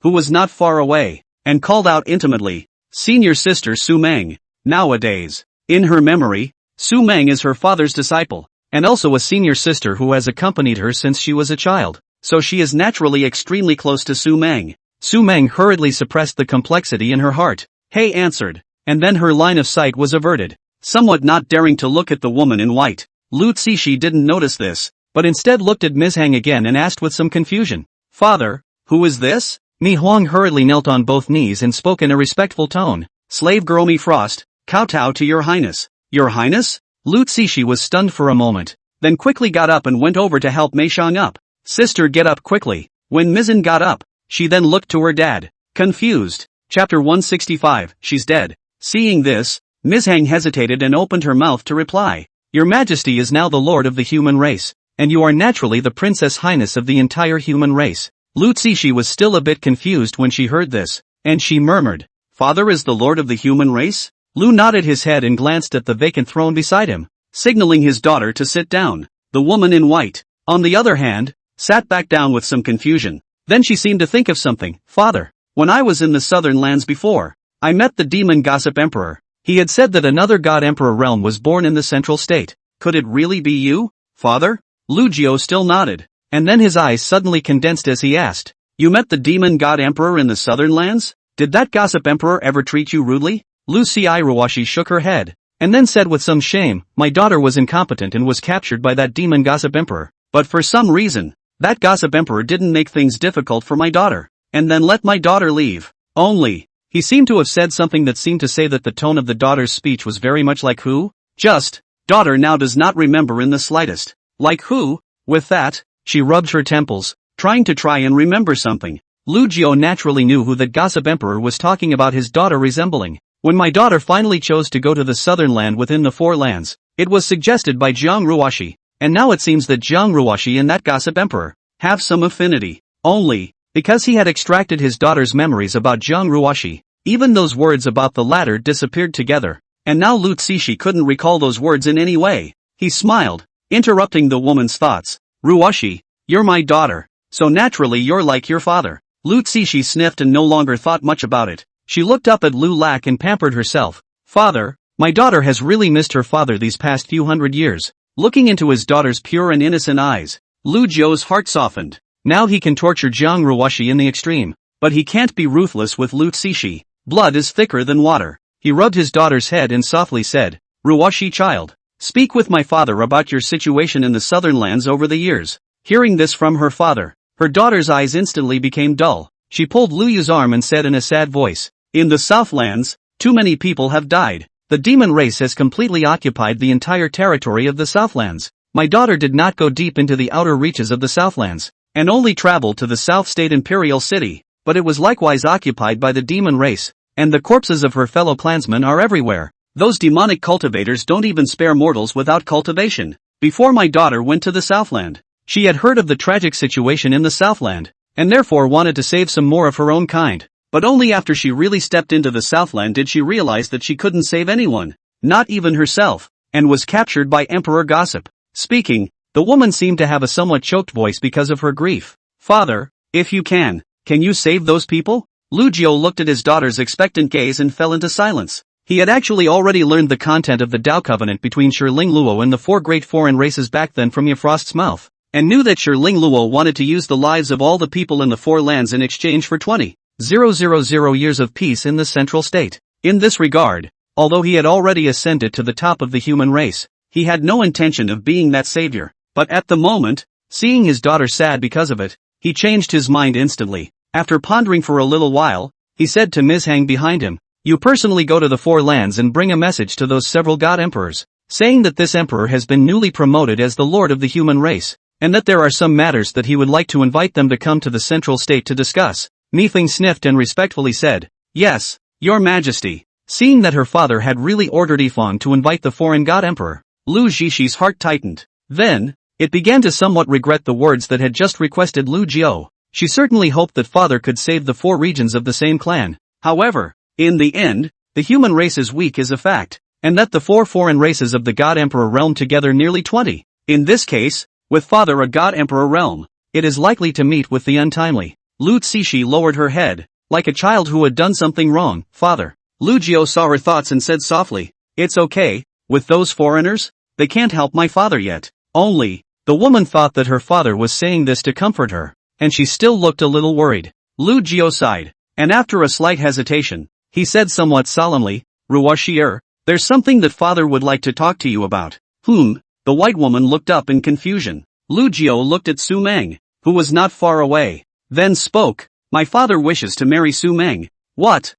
who was not far away, and called out intimately, Senior sister Su Meng. Nowadays, in her memory, Su Meng is her father's disciple, and also a senior sister who has accompanied her since she was a child, so she is naturally extremely close to Su Meng. Su Meng hurriedly suppressed the complexity in her heart. Hey answered, and then her line of sight was averted, somewhat not daring to look at the woman in white. Lu Zishi didn't notice this, but instead looked at Ms. Hang again and asked with some confusion, Father, who is this? Mi Huang hurriedly knelt on both knees and spoke in a respectful tone, Slave girl Mi Frost, kowtow to your highness. Your highness? Lu Zishi was stunned for a moment, then quickly got up and went over to help Mei Shang up. Sister get up quickly. When Mizan got up, she then looked to her dad, confused. Chapter 165, She's dead. Seeing this, Ms. Hang hesitated and opened her mouth to reply. Your Majesty is now the lord of the human race, and you are naturally the princess highness of the entire human race. Lu Zishi was still a bit confused when she heard this, and she murmured, Father is the lord of the human race? Lu nodded his head and glanced at the vacant throne beside him, signaling his daughter to sit down. The woman in white, on the other hand, sat back down with some confusion. Then she seemed to think of something. Father, when I was in the southern lands before, I met the demon gossip emperor. He had said that another god emperor realm was born in the central state. Could it really be you, father? Lu Jiao still nodded, and then his eyes suddenly condensed as he asked, you met the demon god emperor in the southern lands? Did that gossip emperor ever treat you rudely? Lu Ruwashi shook her head, and then said with some shame, my daughter was incompetent and was captured by that demon gossip emperor, but for some reason, that gossip emperor didn't make things difficult for my daughter, and then let my daughter leave. Only, he seemed to have said something that seemed to say that the tone of the daughter's speech was very much like who? Just, daughter now does not remember in the slightest. Like who? With that, she rubbed her temples, trying and remember something. Lu Jiao naturally knew who that gossip emperor was talking about his daughter resembling. When my daughter finally chose to go to the southern land within the four lands, it was suggested by Jiang Ruwashi, and now it seems that Jiang Ruwashi and that gossip emperor have some affinity. Only, because he had extracted his daughter's memories about Jiang Ruwashi, even those words about the latter disappeared together, and now Lu Zishi couldn't recall those words in any way. He smiled, interrupting the woman's thoughts. Ruwashi, you're my daughter, so naturally you're like your father. Lu Zishi sniffed and no longer thought much about it. She looked up at Lu Lak and pampered herself. Father, my daughter has really missed her father these past few hundred years. Looking into his daughter's pure and innocent eyes, Lu Jiao's heart softened. Now he can torture Jiang Ruwashi in the extreme, but he can't be ruthless with Lu Zishi. Blood is thicker than water. He rubbed his daughter's head and softly said, Ruwashi child, speak with my father about your situation in the southern lands over the years. Hearing this from her father, her daughter's eyes instantly became dull. She pulled Lu Yu's arm and said in a sad voice, in the Southlands, too many people have died. The demon race has completely occupied the entire territory of the Southlands. My daughter did not go deep into the outer reaches of the Southlands, and only traveled to the South State Imperial City, but it was likewise occupied by the demon race, and the corpses of her fellow clansmen are everywhere. Those demonic cultivators don't even spare mortals without cultivation. Before my daughter went to the Southland, she had heard of the tragic situation in the Southland, and therefore wanted to save some more of her own kind. But only after she really stepped into the Southland did she realize that she couldn't save anyone, not even herself, and was captured by Emperor Gossip. Speaking, the woman seemed to have a somewhat choked voice because of her grief. Father, if you can you save those people? Lu Jiao looked at his daughter's expectant gaze and fell into silence. He had actually already learned the content of the Tao Covenant between Shiling Luo and the four great foreign races back then from Yafrost's mouth, and knew that Shiling Luo wanted to use the lives of all the people in the four lands in exchange for 20,000 years of peace in the central state. In this regard, although he had already ascended to the top of the human race, he had no intention of being that savior. But at the moment, seeing his daughter sad because of it, he changed his mind instantly. After pondering for a little while, he said to Ms. Hang behind him, you personally go to the four lands and bring a message to those several god emperors, saying that this emperor has been newly promoted as the lord of the human race, and that there are some matters that he would like to invite them to come to the central state to discuss. Mifeng sniffed and respectfully said, yes, your majesty. Seeing that her father had really ordered Yifeng to invite the foreign god emperor, Lu Zishi's heart tightened. Then, it began to somewhat regret the words that had just requested Lu Jiao. She certainly hoped that father could save the four regions of the same clan. However, in the end, the human race is weak is a fact, and that the four foreign races of the god emperor realm together nearly 20. In this case, with father a god emperor realm, it is likely to meet with the untimely. Lu Zishi lowered her head, like a child who had done something wrong. Father. Lu Jiao saw her thoughts and said softly, it's okay, with those foreigners, they can't help my father yet. Only, the woman thought that her father was saying this to comfort her, and she still looked a little worried. Lu Jiao sighed, and after a slight hesitation, he said somewhat solemnly, Ruwashi, there's something that father would like to talk to you about. The white woman looked up in confusion. Lu Jiao looked at Su Meng, who was not far away, then spoke, my father wishes to marry Su Meng. What?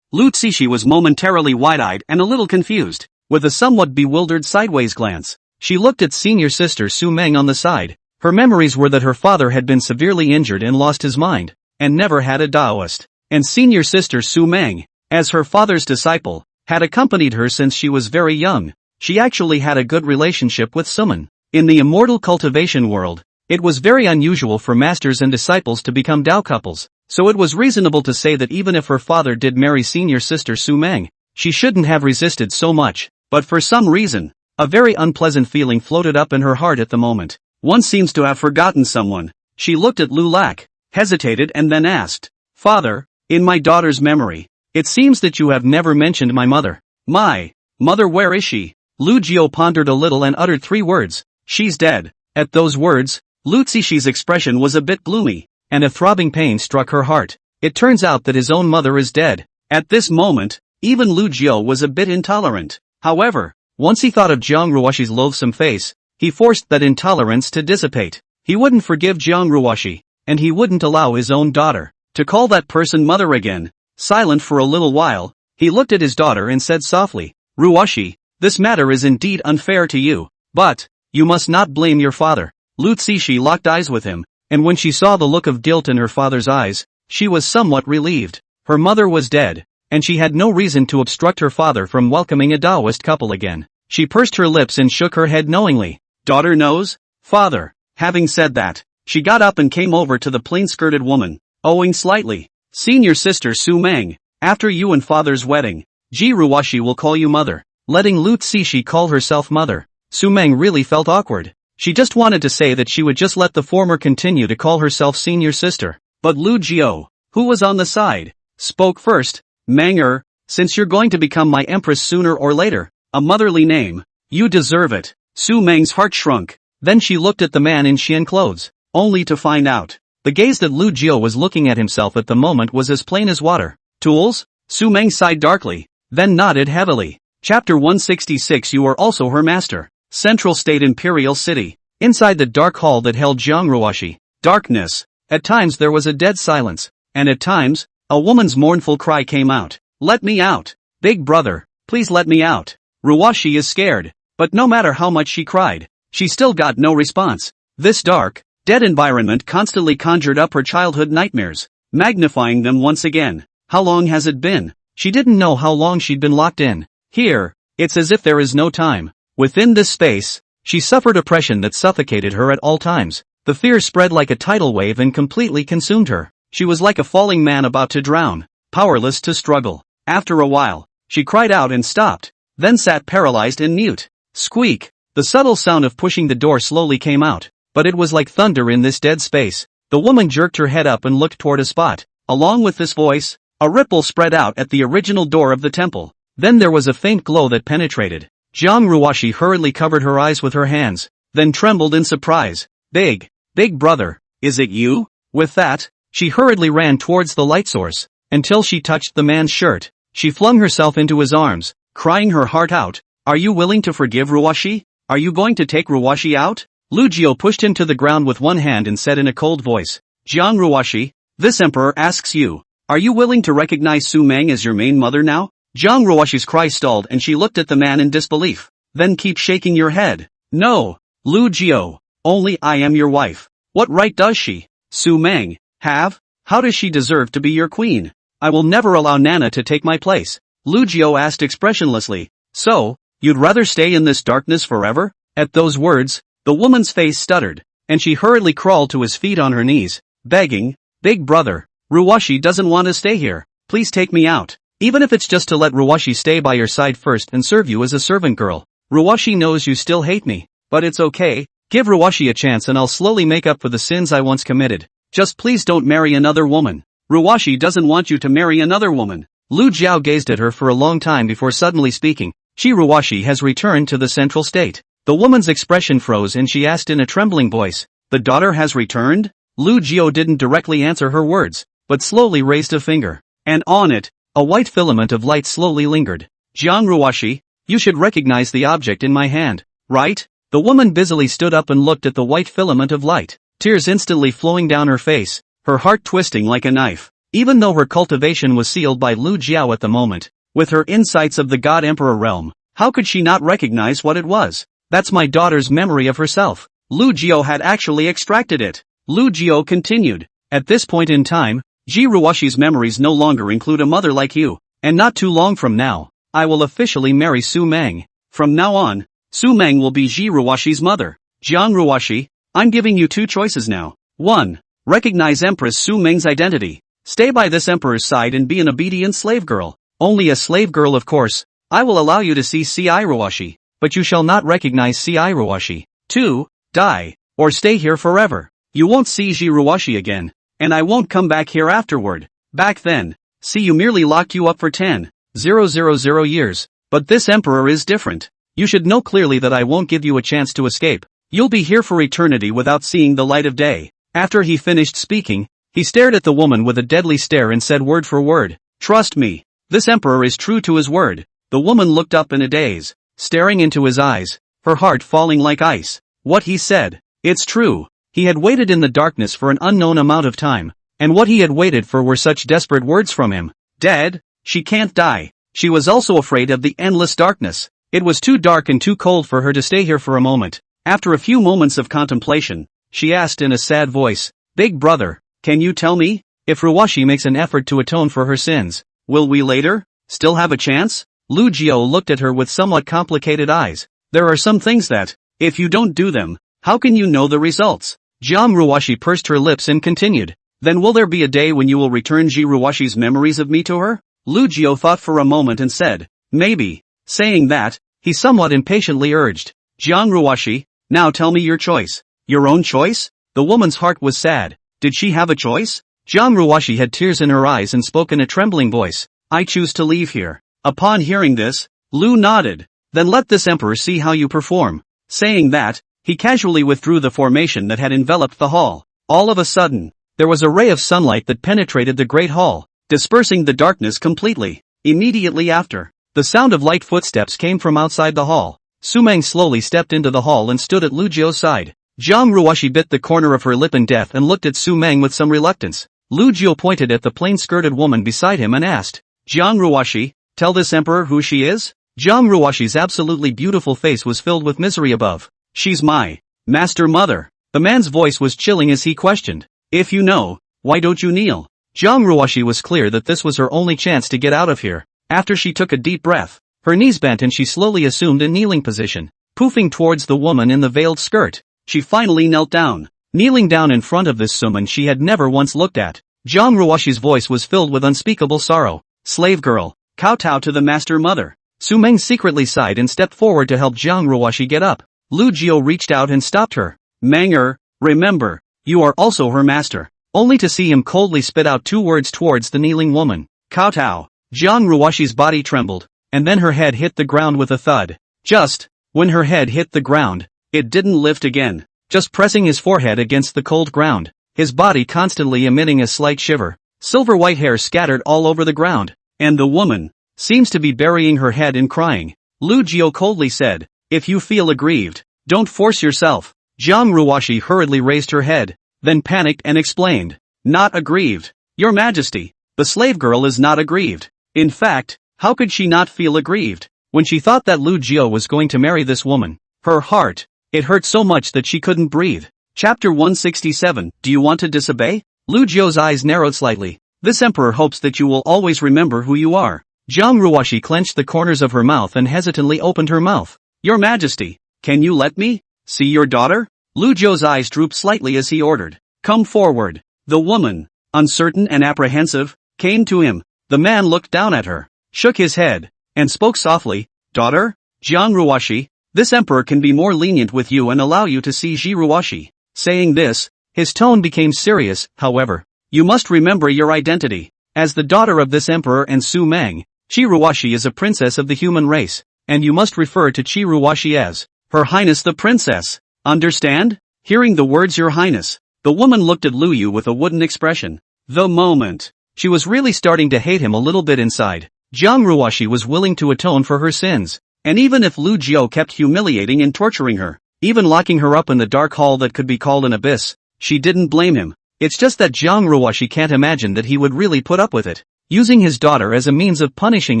Lu Zishi was momentarily wide-eyed and a little confused. With a somewhat bewildered sideways glance, she looked at senior sister Su Meng on the side. Her memories were that her father had been severely injured and lost his mind, and never had a Taoist. And senior sister Su Meng, as her father's disciple, had accompanied her since she was very young. She actually had a good relationship with Suman. In the immortal cultivation world, it was very unusual for masters and disciples to become Tao couples, so it was reasonable to say that even if her father did marry senior sister Su Meng, She shouldn't have resisted so much, but for some reason, a very unpleasant feeling floated up in her heart at the moment. One seems to have forgotten someone. She looked at Lu Lak, hesitated and then asked, "Father, in my daughter's memory, it seems that you have never mentioned my mother." "My mother, where is she?" Lu Jiao pondered a little and uttered 3 words, "She's dead." At those words, Lu Zixi's expression was a bit gloomy, and a throbbing pain struck her heart. It turns out that his own mother is dead. At this moment, even Lu Jiao was a bit intolerant. However, once he thought of Jiang Ruoxi's loathsome face, he forced that intolerance to dissipate. He wouldn't forgive Jiang Ruoxi, and he wouldn't allow his own daughter to call that person mother again. Silent for a little while, he looked at his daughter and said softly, "Ruoxi, this matter is indeed unfair to you, but you must not blame your father." Lu Zixi locked eyes with him, and when she saw the look of guilt in her father's eyes, she was somewhat relieved. Her mother was dead, and she had no reason to obstruct her father from welcoming a Taoist couple again. She pursed her lips and shook her head knowingly. "Daughter knows, father." Having said that, she got up and came over to the plain-skirted woman, owing slightly. "Senior sister Su Meng, after you and father's wedding, Ji Ruoxi will call you mother." Letting Lu Zixi call herself mother, Su Meng really felt awkward. She just wanted to say that she would just let the former continue to call herself senior sister. But Lu Jiao, who was on the side, spoke first. "Meng since you're going to become my empress sooner or later, a motherly name, you deserve it." Su Meng's heart shrunk. Then she looked at the man in Xian clothes, only to find out. The gaze that Lu Jiao was looking at himself at the moment was as plain as water. "Tools?" Su Meng sighed darkly, then nodded heavily. Chapter 166. You are also her master. Central State Imperial City. Inside the dark hall that held Jiang Ruoxi. Darkness. At times there was a dead silence, and at times, a woman's mournful cry came out. "Let me out! Big brother, please let me out!" Ruoxi is scared, but no matter how much she cried, she still got no response. This dark, dead environment constantly conjured up her childhood nightmares, magnifying them once again. How long has it been? She didn't know how long she'd been locked in. Here, it's as if there is no time. Within this space, she suffered oppression that suffocated her at all times. The fear spread like a tidal wave and completely consumed her. She was like a falling man about to drown, powerless to struggle. After a while, she cried out and stopped, then sat paralyzed and mute. Squeak! The subtle sound of pushing the door slowly came out, but it was like thunder in this dead space. The woman jerked her head up and looked toward a spot. Along with this voice, a ripple spread out at the original door of the temple. Then there was a faint glow that penetrated. Jiang Ruoxi hurriedly covered her eyes with her hands, then trembled in surprise. Big brother, is it you?" With that, she hurriedly ran towards the light source, until she touched the man's shirt. She flung herself into his arms, crying her heart out. "Are you willing to forgive Ruoxi? Are you going to take Ruoxi out?" Lu Jiao pushed him to the ground with one hand and said in a cold voice, "Jiang Ruoxi, this emperor asks you, are you willing to recognize Su Meng as your main mother now?" Jiang Ruoxi's cry stalled and she looked at the man in disbelief. "Then keep shaking your head." "No, Lu Jiao, only I am your wife. What right does she, Su Meng, have? How does she deserve to be your queen? I will never allow Nana to take my place." Lu Jiao asked expressionlessly. "So, you'd rather stay in this darkness forever?" At those words, the woman's face stuttered, and she hurriedly crawled to his feet on her knees, begging, "Big brother, Ruoxi doesn't want to stay here. Please take me out. Even if it's just to let Ruoxi stay by your side first and serve you as a servant girl. Ruoxi knows you still hate me, but it's okay. Give Ruoxi a chance and I'll slowly make up for the sins I once committed. Just please don't marry another woman. Ruoxi doesn't want you to marry another woman." Lu Jiao gazed at her for a long time before suddenly speaking. "She Ruoxi has returned to the central state." The woman's expression froze and she asked in a trembling voice, "The daughter has returned?" Lu Jiao didn't directly answer her words, but slowly raised a finger, and on it, a white filament of light slowly lingered. "Jiang Ruoxi, you should recognize the object in my hand, right?" The woman busily stood up and looked at the white filament of light, tears instantly flowing down her face, her heart twisting like a knife. Even though her cultivation was sealed by Lu Jiao at the moment, with her insights of the God Emperor realm, how could she not recognize what it was? "That's my daughter's memory of herself." Lu Jiao had actually extracted it. Lu Jiao continued, "At this point in time, Ji Ruoxi's memories no longer include a mother like you, and not too long from now, I will officially marry Su Meng. From now on, Su Meng will be Ji Ruoxi's mother. Jiang Ruoxi, I'm giving you 2 choices now. 1. Recognize Empress Su Meng's identity. Stay by this emperor's side and be an obedient slave girl. Only a slave girl, of course. I will allow you to see Irowashi, but you shall not recognize Irowashi. 2. Die, or stay here forever. You won't see Irowashi again, and I won't come back here afterward. Back then, see, you merely locked you up for 10,000 years, but this emperor is different. You should know clearly that I won't give you a chance to escape. You'll be here for eternity without seeing the light of day. After he finished speaking, he stared at the woman with a deadly stare and said word for word, "Trust me, this emperor is true to his word." The woman looked up in a daze, staring into his eyes, her heart falling like ice. What he said, it's true. He had waited in the darkness for an unknown amount of time, and what he had waited for were such desperate words from him. Dead? She can't die. She was also afraid of the endless darkness. It was too dark and too cold for her to stay here for a moment. After a few moments of contemplation, she asked in a sad voice, "Big brother, can you tell me, if Irowashi makes an effort to atone for her sins, will we later still have a chance?" Lu Jiao looked at her with somewhat complicated eyes. "There are some things that, if you don't do them, how can you know the results?" Irowashi pursed her lips and continued, "Then will there be a day when you will return Irowashi memories of me to her?" Lu Jiao thought for a moment and said, "Maybe." Saying that, he somewhat impatiently urged, "Irowashi, now tell me your choice." "Your own choice?" The woman's heart was sad. Did she have a choice? Irowashi had tears in her eyes and spoke in a trembling voice, "I choose to leave here." Upon hearing this, Lu nodded. "Then let this emperor see how you perform." Saying that, he casually withdrew the formation that had enveloped the hall. All of a sudden, there was a ray of sunlight that penetrated the great hall, dispersing the darkness completely. Immediately after, the sound of light footsteps came from outside the hall. Sumang slowly stepped into the hall and stood at Lu Jiao's side. Irowashi bit the corner of her lip in death and looked at Sumang with some reluctance. Lu Jiao pointed at the plain-skirted woman beside him and asked, "Irowashi, tell this emperor who she is?" Irowashi absolutely beautiful face was filled with misery above. "She's my master mother." The man's voice was chilling as he questioned, "If you know, why don't you kneel?" Irowashi was clear that this was her only chance to get out of here. After she took a deep breath, her knees bent and she slowly assumed a kneeling position, poofing towards the woman in the veiled skirt. She finally knelt down, kneeling down in front of this woman she had never once looked at. Irowashi's voice was filled with unspeakable sorrow. "Slave girl, kowtow to the master mother." Sumeng secretly sighed and stepped forward to help Irowashi get up. Lu Jiao reached out and stopped her. "Manger, remember, you are also her master." Only to see him coldly spit out two words towards the kneeling woman. "Kowtow." Irowashi's body trembled, and then her head hit the ground with a thud. Just when her head hit the ground, it didn't lift again, just pressing his forehead against the cold ground, his body constantly emitting a slight shiver. Silver white hair scattered all over the ground, and the woman seems to be burying her head in crying. Lu Jiao coldly said, "If you feel aggrieved, don't force yourself." Irowashi hurriedly raised her head, then panicked and explained, "Not aggrieved, Your Majesty. The slave girl is not aggrieved. In fact, how could she not feel aggrieved when she thought that Lu Jiao was going to marry this woman? Her heart, it hurt so much that she couldn't breathe." Chapter 167. Do you want to disobey? Lu Jiao's eyes narrowed slightly. "This emperor hopes that you will always remember who you are." Irowashi clenched the corners of her mouth and hesitantly opened her mouth. "Your Majesty, can you let me see your daughter?" Lu Jiao's eyes drooped slightly as he ordered, "Come forward." The woman, uncertain and apprehensive, came to him. The man looked down at her, shook his head, and spoke softly, "Daughter, Irowashi, this emperor can be more lenient with you and allow you to see Irowashi." Saying this, his tone became serious. "However, you must remember your identity. As the daughter of this emperor and Su Meng, Irowashi is a princess of the human race, and you must refer to Irowashi as Her Highness the Princess. Understand?" Hearing the words Your Highness, the woman looked at Lu Yu with a wooden expression. The moment, she was really starting to hate him a little bit inside. Irowashi was willing to atone for her sins, and even if Lu Jiao kept humiliating and torturing her, even locking her up in the dark hall that could be called an abyss, she didn't blame him. It's just that Irowashi can't imagine that he would really put up with it, using his daughter as a means of punishing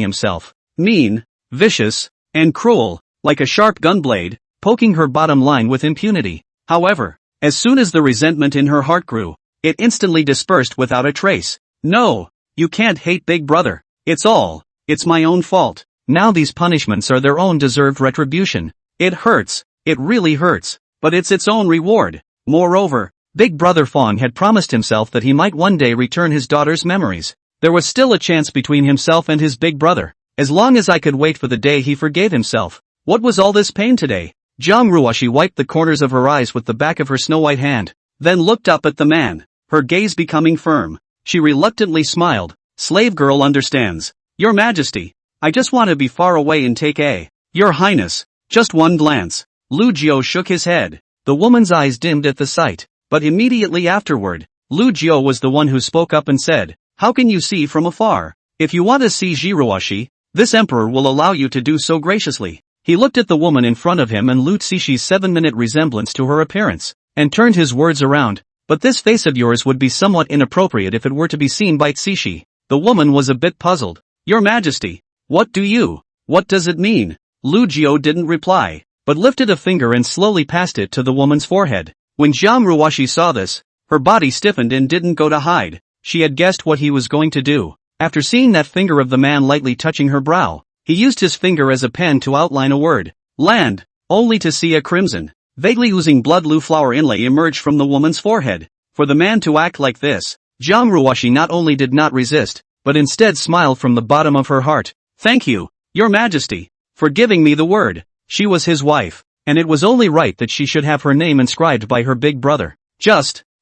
himself. Mean, vicious, and cruel, like a sharp gunblade, poking her bottom line with impunity. However, as soon as the resentment in her heart grew, it instantly dispersed without a trace. "No, you can't hate Big Brother. It's my own fault. Now these punishments are their own deserved retribution. It hurts, it really hurts, but it's its own reward." Moreover, Big Brother Fong had promised himself that he might one day return his daughter's memories. There was still a chance between himself and his big brother, as long as I could wait for the day he forgave himself. What was all this pain today? Jiang Ruoshi wiped the corners of her eyes with the back of her snow-white hand, then looked up at the man, her gaze becoming firm. She reluctantly smiled. Slave girl understands. Your Majesty, I just want to be far away and take a. Your Highness, just one glance. Lu Jiao shook his head. The woman's eyes dimmed at the sight, but immediately afterward, Lu Jiao was the one who spoke up and said, how can you see from afar? If you want to see Jiruoshi, this emperor will allow you to do so graciously. He looked at the woman in front of him and Lu Cixi's 7-minute resemblance to her appearance, and turned his words around. But this face of yours would be somewhat inappropriate if it were to be seen by Cixi. The woman was a bit puzzled. Your Majesty, what does it mean? Lu Jiao didn't reply, but lifted a finger and slowly passed it to the woman's forehead. When Jiang Ruoshi saw this, her body stiffened and didn't go to hide. She had guessed what he was going to do. After seeing that finger of the man lightly touching her brow, he used his finger as a pen to outline a word. Land, only to see a crimson, vaguely oozing blood blue flower inlay emerge from the woman's forehead. For the man to act like this, Jiang Ruoshi not only did not resist, but instead smiled from the bottom of her heart. Thank you, Your Majesty, for giving me the word. She was his wife, and it was only right that she should have her name inscribed by her big brother.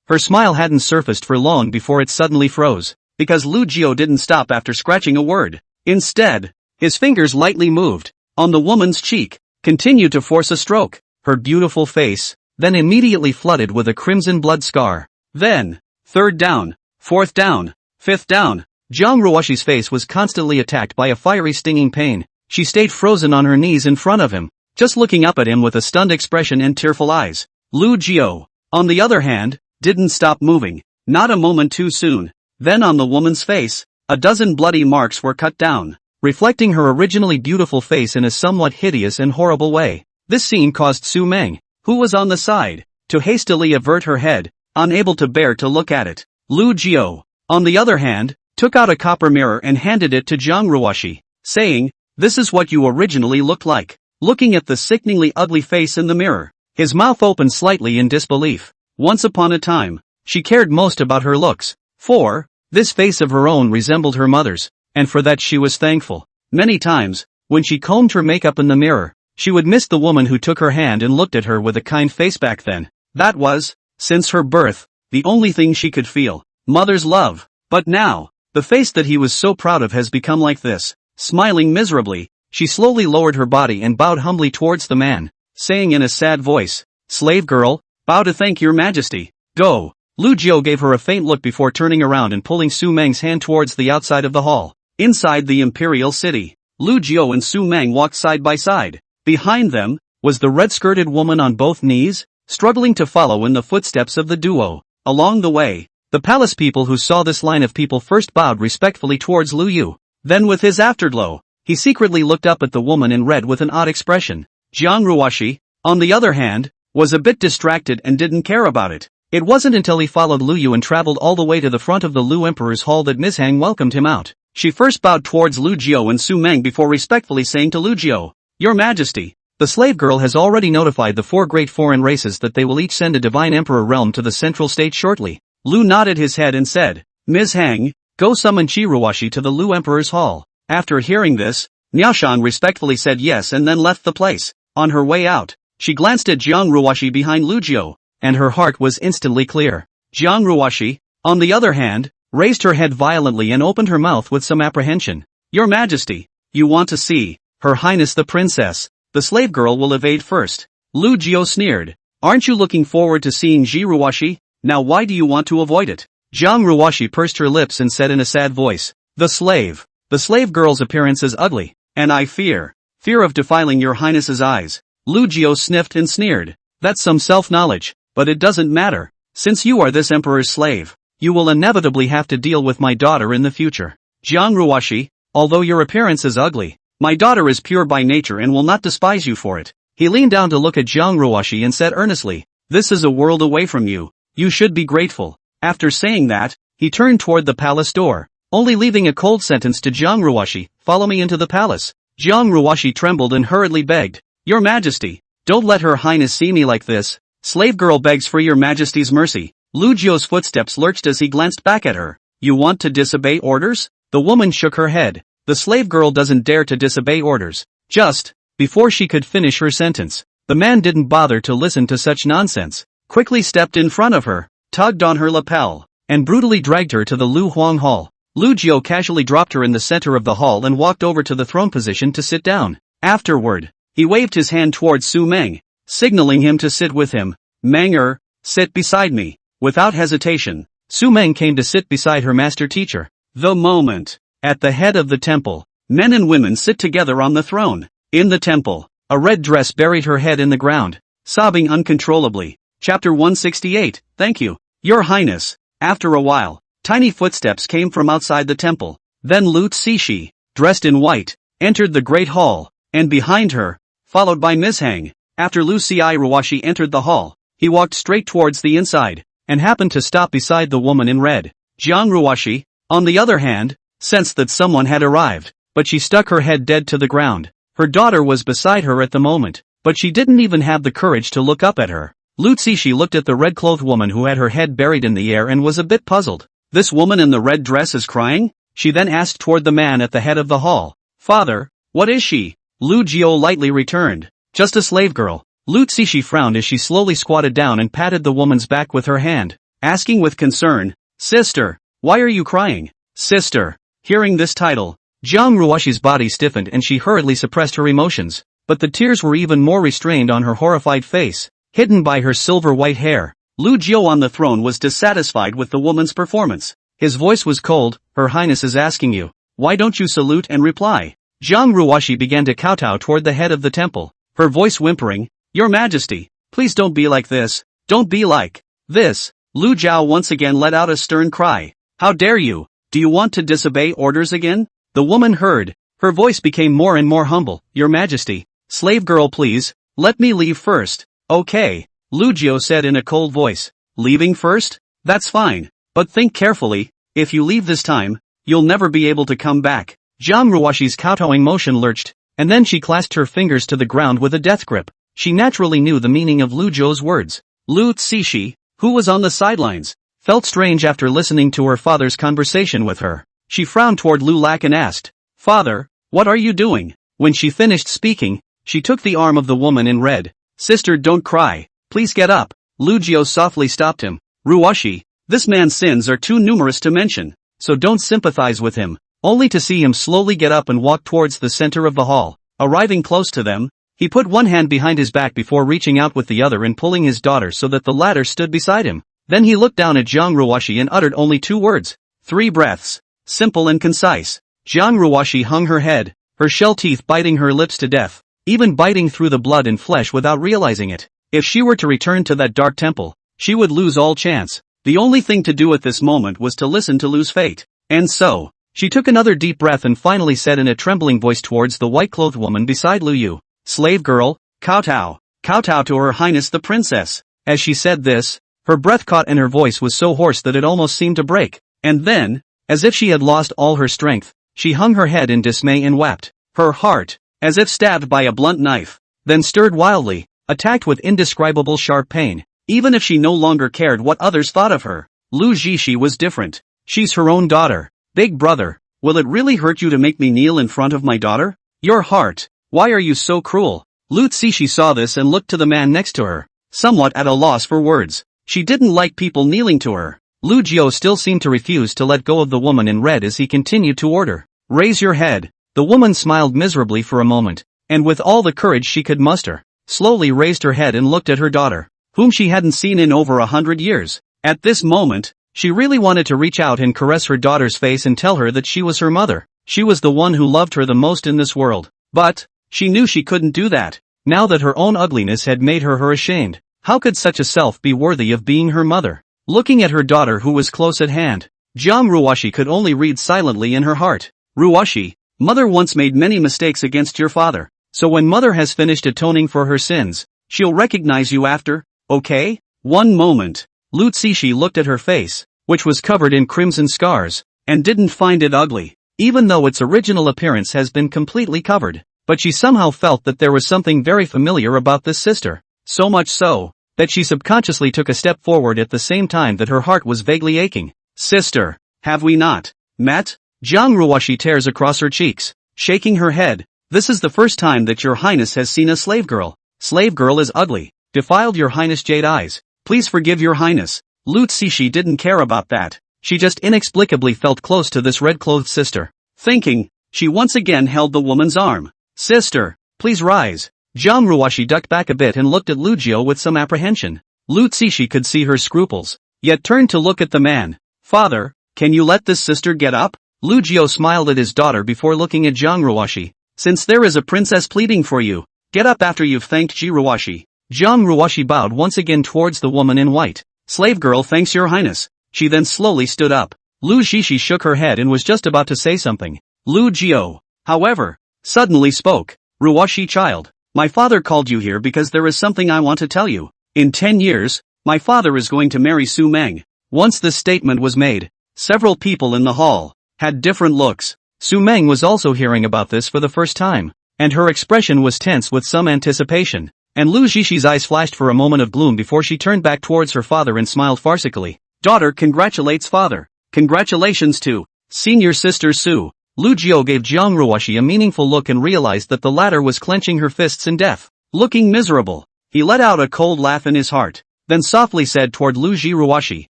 Her smile hadn't surfaced for long before it suddenly froze, because Lu Jiao didn't stop after scratching a word. Instead, his fingers lightly moved, on the woman's cheek, continued to force a stroke. Her beautiful face, then immediately flooded with a crimson blood scar. Then, third down, fourth down, fifth down. Jiang Ruoshi's face was constantly attacked by a fiery stinging pain. She stayed frozen on her knees in front of him, just looking up at him with a stunned expression and tearful eyes. Lu Jiao, on the other hand, didn't stop moving, not a moment too soon. Then on the woman's face, a dozen bloody marks were cut down, reflecting her originally beautiful face in a somewhat hideous and horrible way. This scene caused Su Meng, who was on the side, to hastily avert her head, unable to bear to look at it. Lu Jiao, on the other hand, took out a copper mirror and handed it to Jiang Ruoshi, saying, this is what you originally looked like. Looking at the sickeningly ugly face in the mirror, his mouth opened slightly in disbelief. Once upon a time, she cared most about her looks, for this face of her own resembled her mother's, and for that she was thankful. Many times, when she combed her makeup in the mirror, she would miss the woman who took her hand and looked at her with a kind face back then. That was, since her birth, the only thing she could feel, mother's love. But now, the face that he was so proud of has become like this. Smiling miserably, she slowly lowered her body and bowed humbly towards the man, saying in a sad voice, slave girl, bow to thank your majesty. Go. Lu Jiao gave her a faint look before turning around and pulling Su Meng's hand towards the outside of the hall. Inside the imperial city, Lu Jiao and Su Meng walked side by side. Behind them, was the red-skirted woman on both knees, struggling to follow in the footsteps of the duo. Along the way, the palace people who saw this line of people first bowed respectfully towards Lu Yu. Then with his afterglow, he secretly looked up at the woman in red with an odd expression. Jiang Ruoshi, on the other hand, was a bit distracted and didn't care about it. It wasn't until he followed Lu Yu and traveled all the way to the front of the Lu Emperor's hall that Ms. Hang welcomed him out. She first bowed towards Lu Jiao and Su Meng before respectfully saying to Lu Jiao, Your Majesty, the slave girl has already notified the 4 great foreign races that they will each send a divine emperor realm to the central state shortly. Lu nodded his head and said, Ms. Hang, go summon Jiruoshi to the Lu Emperor's hall. After hearing this, Niaoshan respectfully said yes and then left the place. On her way out, she glanced at Jiang Ruoshi behind Lu Jiao, and her heart was instantly clear. Jiang Ruoshi, on the other hand, raised her head violently and opened her mouth with some apprehension. Your Majesty, you want to see Her Highness the Princess. The slave girl will evade first. Lu Jiao sneered. Aren't you looking forward to seeing Jiruoshi? Now why do you want to avoid it? Jiang Ruoshi pursed her lips and said in a sad voice, The slave girl's appearance is ugly, and I fear of defiling your highness's eyes. Lu Jiao sniffed and sneered. That's some self-knowledge, but it doesn't matter. Since you are this emperor's slave, you will inevitably have to deal with my daughter in the future. Jiang Ruoshi, although your appearance is ugly, my daughter is pure by nature and will not despise you for it. He leaned down to look at Jiang Ruoshi and said earnestly, This is a world away from you. You should be grateful. After saying that, he turned toward the palace door, only leaving a cold sentence to Jiang Ruoshi, Follow me into the palace. Jiang Ruoshi trembled and hurriedly begged, Your Majesty, don't let Her Highness see me like this. Slave girl begs for your Majesty's mercy. Lu Jiao's footsteps lurched as he glanced back at her. You want to disobey orders? The woman shook her head. The slave girl doesn't dare to disobey orders. Just, before she could finish her sentence, the man didn't bother to listen to such nonsense, quickly stepped in front of her, tugged on her lapel, and brutally dragged her to the Lu Huang Hall. Lu Jiu casually dropped her in the center of the hall and walked over to the throne position to sit down. Afterward, he waved his hand towards Su Meng, signaling him to sit with him. Meng sit beside me. Without hesitation, Su Meng came to sit beside her master teacher. The moment, at the head of the temple, men and women sit together on the throne. In the temple, a red dress buried her head in the ground, sobbing uncontrollably. Chapter 168, Thank you, Your Highness. After a while, tiny footsteps came from outside the temple. Then Lu Zishi, dressed in white, entered the great hall, and behind her, followed by Ms. Hang. After Lu Ruashi entered the hall, he walked straight towards the inside, and happened to stop beside the woman in red. Jiang Ruashi, on the other hand, sensed that someone had arrived, but she stuck her head dead to the ground. Her daughter was beside her at the moment, but she didn't even have the courage to look up at her. Lu Zishi looked at the red-clothed woman who had her head buried in the air and was a bit puzzled. This woman in the red dress is crying? She then asked toward the man at the head of the hall. Father, what is she? Lu Jiu lightly returned. Just a slave girl. Lu Zishi frowned as she slowly squatted down and patted the woman's back with her hand, asking with concern, Sister, why are you crying? Sister. Hearing this title, Jiang Ruashi's body stiffened and she hurriedly suppressed her emotions, but the tears were even more restrained on her horrified face, hidden by her silver-white hair. Lu Jiu on the throne was dissatisfied with the woman's performance. His voice was cold. Her Highness is asking you. Why don't you salute and reply? Jiang Ruashi began to kowtow toward the head of the temple, her voice whimpering, Your Majesty, please don't be like this, don't be like this. Lu Jiao once again let out a stern cry. How dare you? Do you want to disobey orders again? The woman heard. Her voice became more and more humble. Your Majesty, slave girl please, let me leave first. Okay, Lu Jiao said in a cold voice. Leaving first? That's fine. But think carefully, if you leave this time, you'll never be able to come back. Jiang Ruashi's kowtowing motion lurched, and then she clasped her fingers to the ground with a death grip. She naturally knew the meaning of Lu Jiu's words. Lu Zishi, who was on the sidelines, felt strange after listening to her father's conversation with her. She frowned toward Lu Lak and asked, Father, what are you doing? When she finished speaking, she took the arm of the woman in red. Sister, don't cry. Please get up. Lu Jiu softly stopped him. Ruashi, this man's sins are too numerous to mention, so don't sympathize with him. Only to see him slowly get up and walk towards the center of the hall. Arriving close to them, he put one hand behind his back before reaching out with the other and pulling his daughter so that the latter stood beside him. Then he looked down at Jiang Ruashi and uttered only 2 words. 3 breaths. Simple and concise. Jiang Ruashi hung her head, her shell teeth biting her lips to death, even biting through the blood and flesh without realizing it. If she were to return to that dark temple, she would lose all chance. The only thing to do at this moment was to listen to Lu's fate. And so, she took another deep breath and finally said in a trembling voice towards the white-clothed woman beside Lu Yu, Slave girl, kowtow to Her Highness the Princess. As she said this, her breath caught and her voice was so hoarse that it almost seemed to break. And then, as if she had lost all her strength, she hung her head in dismay and wept. Her heart, as if stabbed by a blunt knife, then stirred wildly, attacked with indescribable sharp pain. Even if she no longer cared what others thought of her, Lu Zishi was different. She's her own daughter. Big brother, will it really hurt you to make me kneel in front of my daughter? Your heart, why are you so cruel? Lu Zishi saw this and looked to the man next to her, somewhat at a loss for words. She didn't like people kneeling to her. Lu Jiu still seemed to refuse to let go of the woman in red as he continued to order. Raise your head. The woman smiled miserably for a moment, and with all the courage she could muster, slowly raised her head and looked at her daughter, whom she hadn't seen in over 100 years. At this moment, she really wanted to reach out and caress her daughter's face and tell her that she was her mother. She was the one who loved her the most in this world. But, she knew she couldn't do that. Now that her own ugliness had made her ashamed, how could such a self be worthy of being her mother? Looking at her daughter who was close at hand, Jiang Ruashi could only read silently in her heart. Ruashi, mother once made many mistakes against your father, so when mother has finished atoning for her sins, she'll recognize you after, okay? One moment. Lu Zishi looked at her face, which was covered in crimson scars, and didn't find it ugly, even though its original appearance has been completely covered. But she somehow felt that there was something very familiar about this sister, so much so, that she subconsciously took a step forward at the same time that her heart was vaguely aching. Sister, have we not met? Jiang Ruoshi tears across her cheeks, shaking her head. This is the first time that your highness has seen a slave girl. Slave girl is ugly, defiled your highness jade eyes. Please forgive your highness. Lu Cixi didn't care about that. She just inexplicably felt close to this red-clothed sister. Thinking, she once again held the woman's arm. Sister, please rise. Jiang Ruoshi ducked back a bit and looked at Lu Jiao with some apprehension. Lu Cixi could see her scruples, yet turned to look at the man. Father, can you let this sister get up? Lu Jiao smiled at his daughter before looking at Jiang Ruoshi. Since there is a princess pleading for you, get up after you've thanked Ji Ruoshi. Jiang Ruoshi bowed once again towards the woman in white. Slave girl thanks your highness. She then slowly stood up. Lu Xixi shook her head and was just about to say something. Lu Jiao, however, suddenly spoke. Ruoshi child, my father called you here because there is something I want to tell you. In 10 years, my father is going to marry Su Meng. Once this statement was made, several people in the hall had different looks. Su Meng was also hearing about this for the first time, and her expression was tense with some anticipation. And Lu Xixi eyes flashed for a moment of gloom before she turned back towards her father and smiled farcically. Daughter congratulates father. Congratulations to senior sister Su. Lu Jiao gave Jiang Ruoshi a meaningful look and realized that the latter was clenching her fists in death. Looking miserable, he let out a cold laugh in his heart, then softly said toward Lu Ji Ruoshi,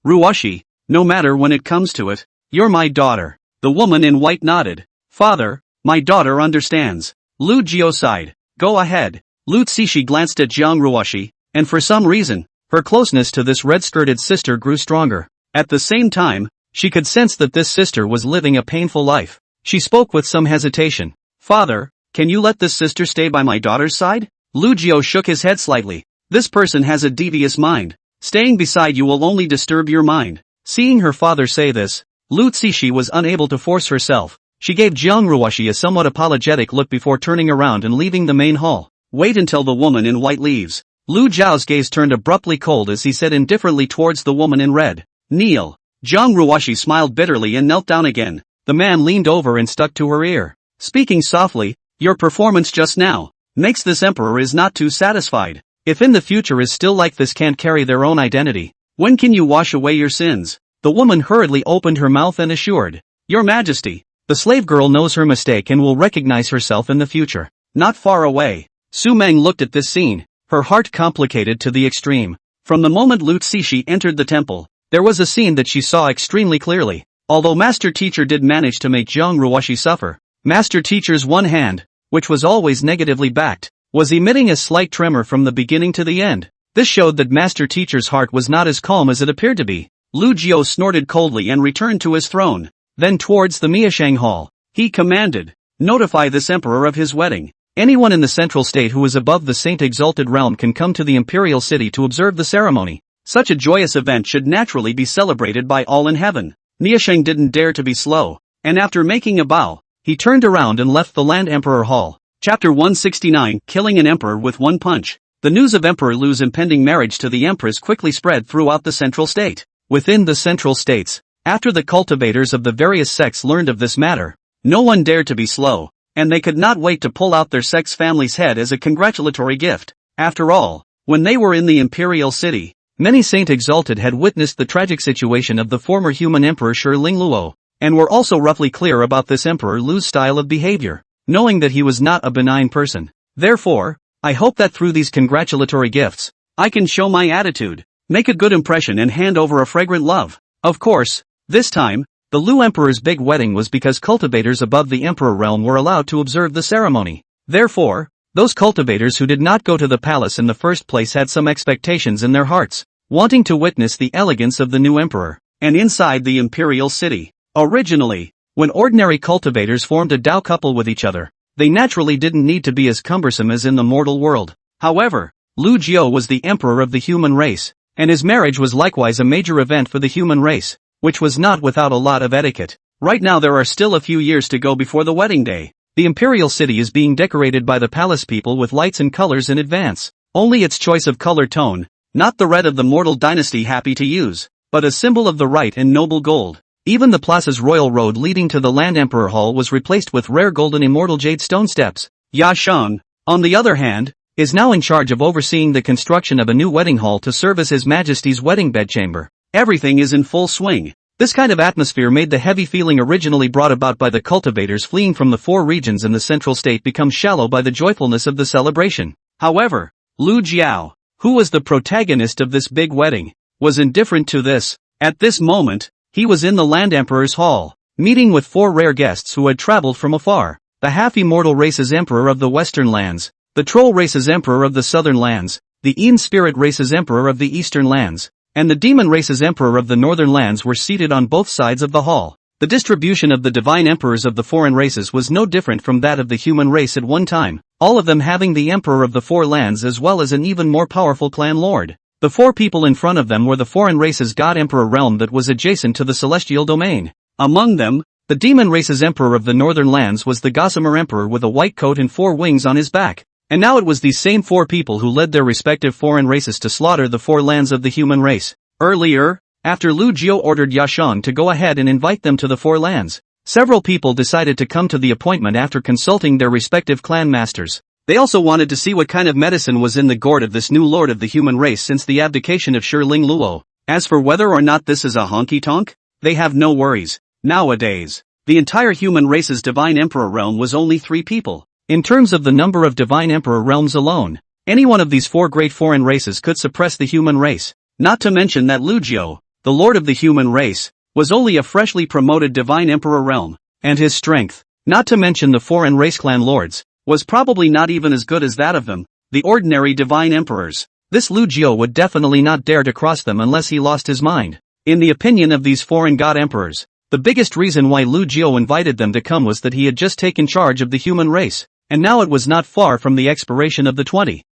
Ruoshi, no matter when it comes to it, you're my daughter. The woman in white nodded. Father, my daughter understands. Lu Jiao sighed. Go ahead. Lu Cixi glanced at Jiang Ruoshi, and for some reason, her closeness to this red-skirted sister grew stronger. At the same time, she could sense that this sister was living a painful life. She spoke with some hesitation. Father, can you let this sister stay by my daughter's side? Lu Jiao shook his head slightly. This person has a devious mind. Staying beside you will only disturb your mind. Seeing her father say this, Lu Cixi was unable to force herself. She gave Jiang Ruoshi a somewhat apologetic look before turning around and leaving the main hall. Wait until the woman in white leaves. Lu Jiao's gaze turned abruptly cold as he said indifferently towards the woman in red. Kneel. Jiang Ruoshi smiled bitterly and knelt down again. The man leaned over and stuck to her ear. Speaking softly, your performance just now makes this emperor is not too satisfied. If in the future is still like this can't carry their own identity, when can you wash away your sins? The woman hurriedly opened her mouth and assured, Your Majesty, the slave girl knows her mistake and will recognize herself in the future. Not far away. Su Meng looked at this scene, her heart complicated to the extreme. From the moment Lu Cixi entered the temple, there was a scene that she saw extremely clearly. Although Master Teacher did manage to make Jiang Ruoshi suffer, Master Teacher's one hand, which was always negatively backed, was emitting a slight tremor from the beginning to the end. This showed that Master Teacher's heart was not as calm as it appeared to be. Lu Jiao snorted coldly and returned to his throne. Then towards the Miashang Hall, he commanded, notify this emperor of his wedding. Anyone in the central state who is above the saint-exalted realm can come to the imperial city to observe the ceremony. Such a joyous event should naturally be celebrated by all in heaven. Miasheng didn't dare to be slow, and after making a bow, he turned around and left the Land Emperor Hall. Chapter 169, Killing an Emperor with One Punch. The news of Emperor Lu's impending marriage to the Empress quickly spread throughout the central state. Within the central states, after the cultivators of the various sects learned of this matter, no one dared to be slow, and they could not wait to pull out their sect's family's head as a congratulatory gift. After all, when they were in the imperial city, many Saint Exalted had witnessed the tragic situation of the former human emperor Shi Lingluo, and were also roughly clear about this Emperor Lu's style of behavior, knowing that he was not a benign person. Therefore, I hope that through these congratulatory gifts, I can show my attitude, make a good impression and hand over a fragrant love. Of course, this time, the Lu Emperor's big wedding was because cultivators above the Emperor realm were allowed to observe the ceremony. Therefore, those cultivators who did not go to the palace in the first place had some expectations in their hearts, wanting to witness the elegance of the new emperor, and inside the imperial city. Originally, when ordinary cultivators formed a Dao couple with each other, they naturally didn't need to be as cumbersome as in the mortal world. However, Lu Jiao was the emperor of the human race, and his marriage was likewise a major event for the human race, which was not without a lot of etiquette. Right now there are still a few years to go before the wedding day. The imperial city is being decorated by the palace people with lights and colors in advance. Only its choice of color tone, not the red of the mortal dynasty happy to use, but a symbol of the right and noble gold. Even the plaza's royal road leading to the Land Emperor Hall was replaced with rare golden immortal jade stone steps. Ya Sheng, on the other hand, is now in charge of overseeing the construction of a new wedding hall to serve as His Majesty's wedding bedchamber. Everything is in full swing. This kind of atmosphere made the heavy feeling originally brought about by the cultivators fleeing from the 4 regions in the central state become shallow by the joyfulness of the celebration. However, Lu Jiao, who was the protagonist of this big wedding, was indifferent to this. At this moment, he was in the Land Emperor's hall, meeting with 4 rare guests who had traveled from afar: the half-immortal race's emperor of the western lands, the troll race's emperor of the southern lands, the Ean spirit race's emperor of the eastern lands, and the demon race's emperor of the northern lands were seated on both sides of the hall. The distribution of the divine emperors of the foreign races was no different from that of the human race at one time, all of them having the emperor of the 4 lands as well as an even more powerful clan lord. The 4 people in front of them were the foreign race's god-emperor realm that was adjacent to the celestial domain. Among them, the demon race's emperor of the northern lands was the gossamer emperor with a white coat and 4 wings on his back. And now it was these same 4 people who led their respective foreign races to slaughter the 4 lands of the human race. Earlier, after Lu Jiao ordered Yashan to go ahead and invite them to the 4 lands, several people decided to come to the appointment after consulting their respective clan masters. They also wanted to see what kind of medicine was in the gourd of this new lord of the human race since the abdication of Shiling Luo. As for whether or not this is a honky-tonk, they have no worries. Nowadays, the entire human race's divine emperor realm was only 3 people. In terms of the number of divine emperor realms alone, any one of these 4 great foreign races could suppress the human race. Not to mention that Lu Jiao, the lord of the human race, was only a freshly promoted divine emperor realm, and his strength, not to mention the foreign race clan lords, was probably not even as good as that of them, the ordinary divine emperors. This Lu Jiao would definitely not dare to cross them unless he lost his mind. In the opinion of these foreign god emperors, the biggest reason why Lu Jiao invited them to come was that he had just taken charge of the human race. And now it was not far from the expiration of the 20,000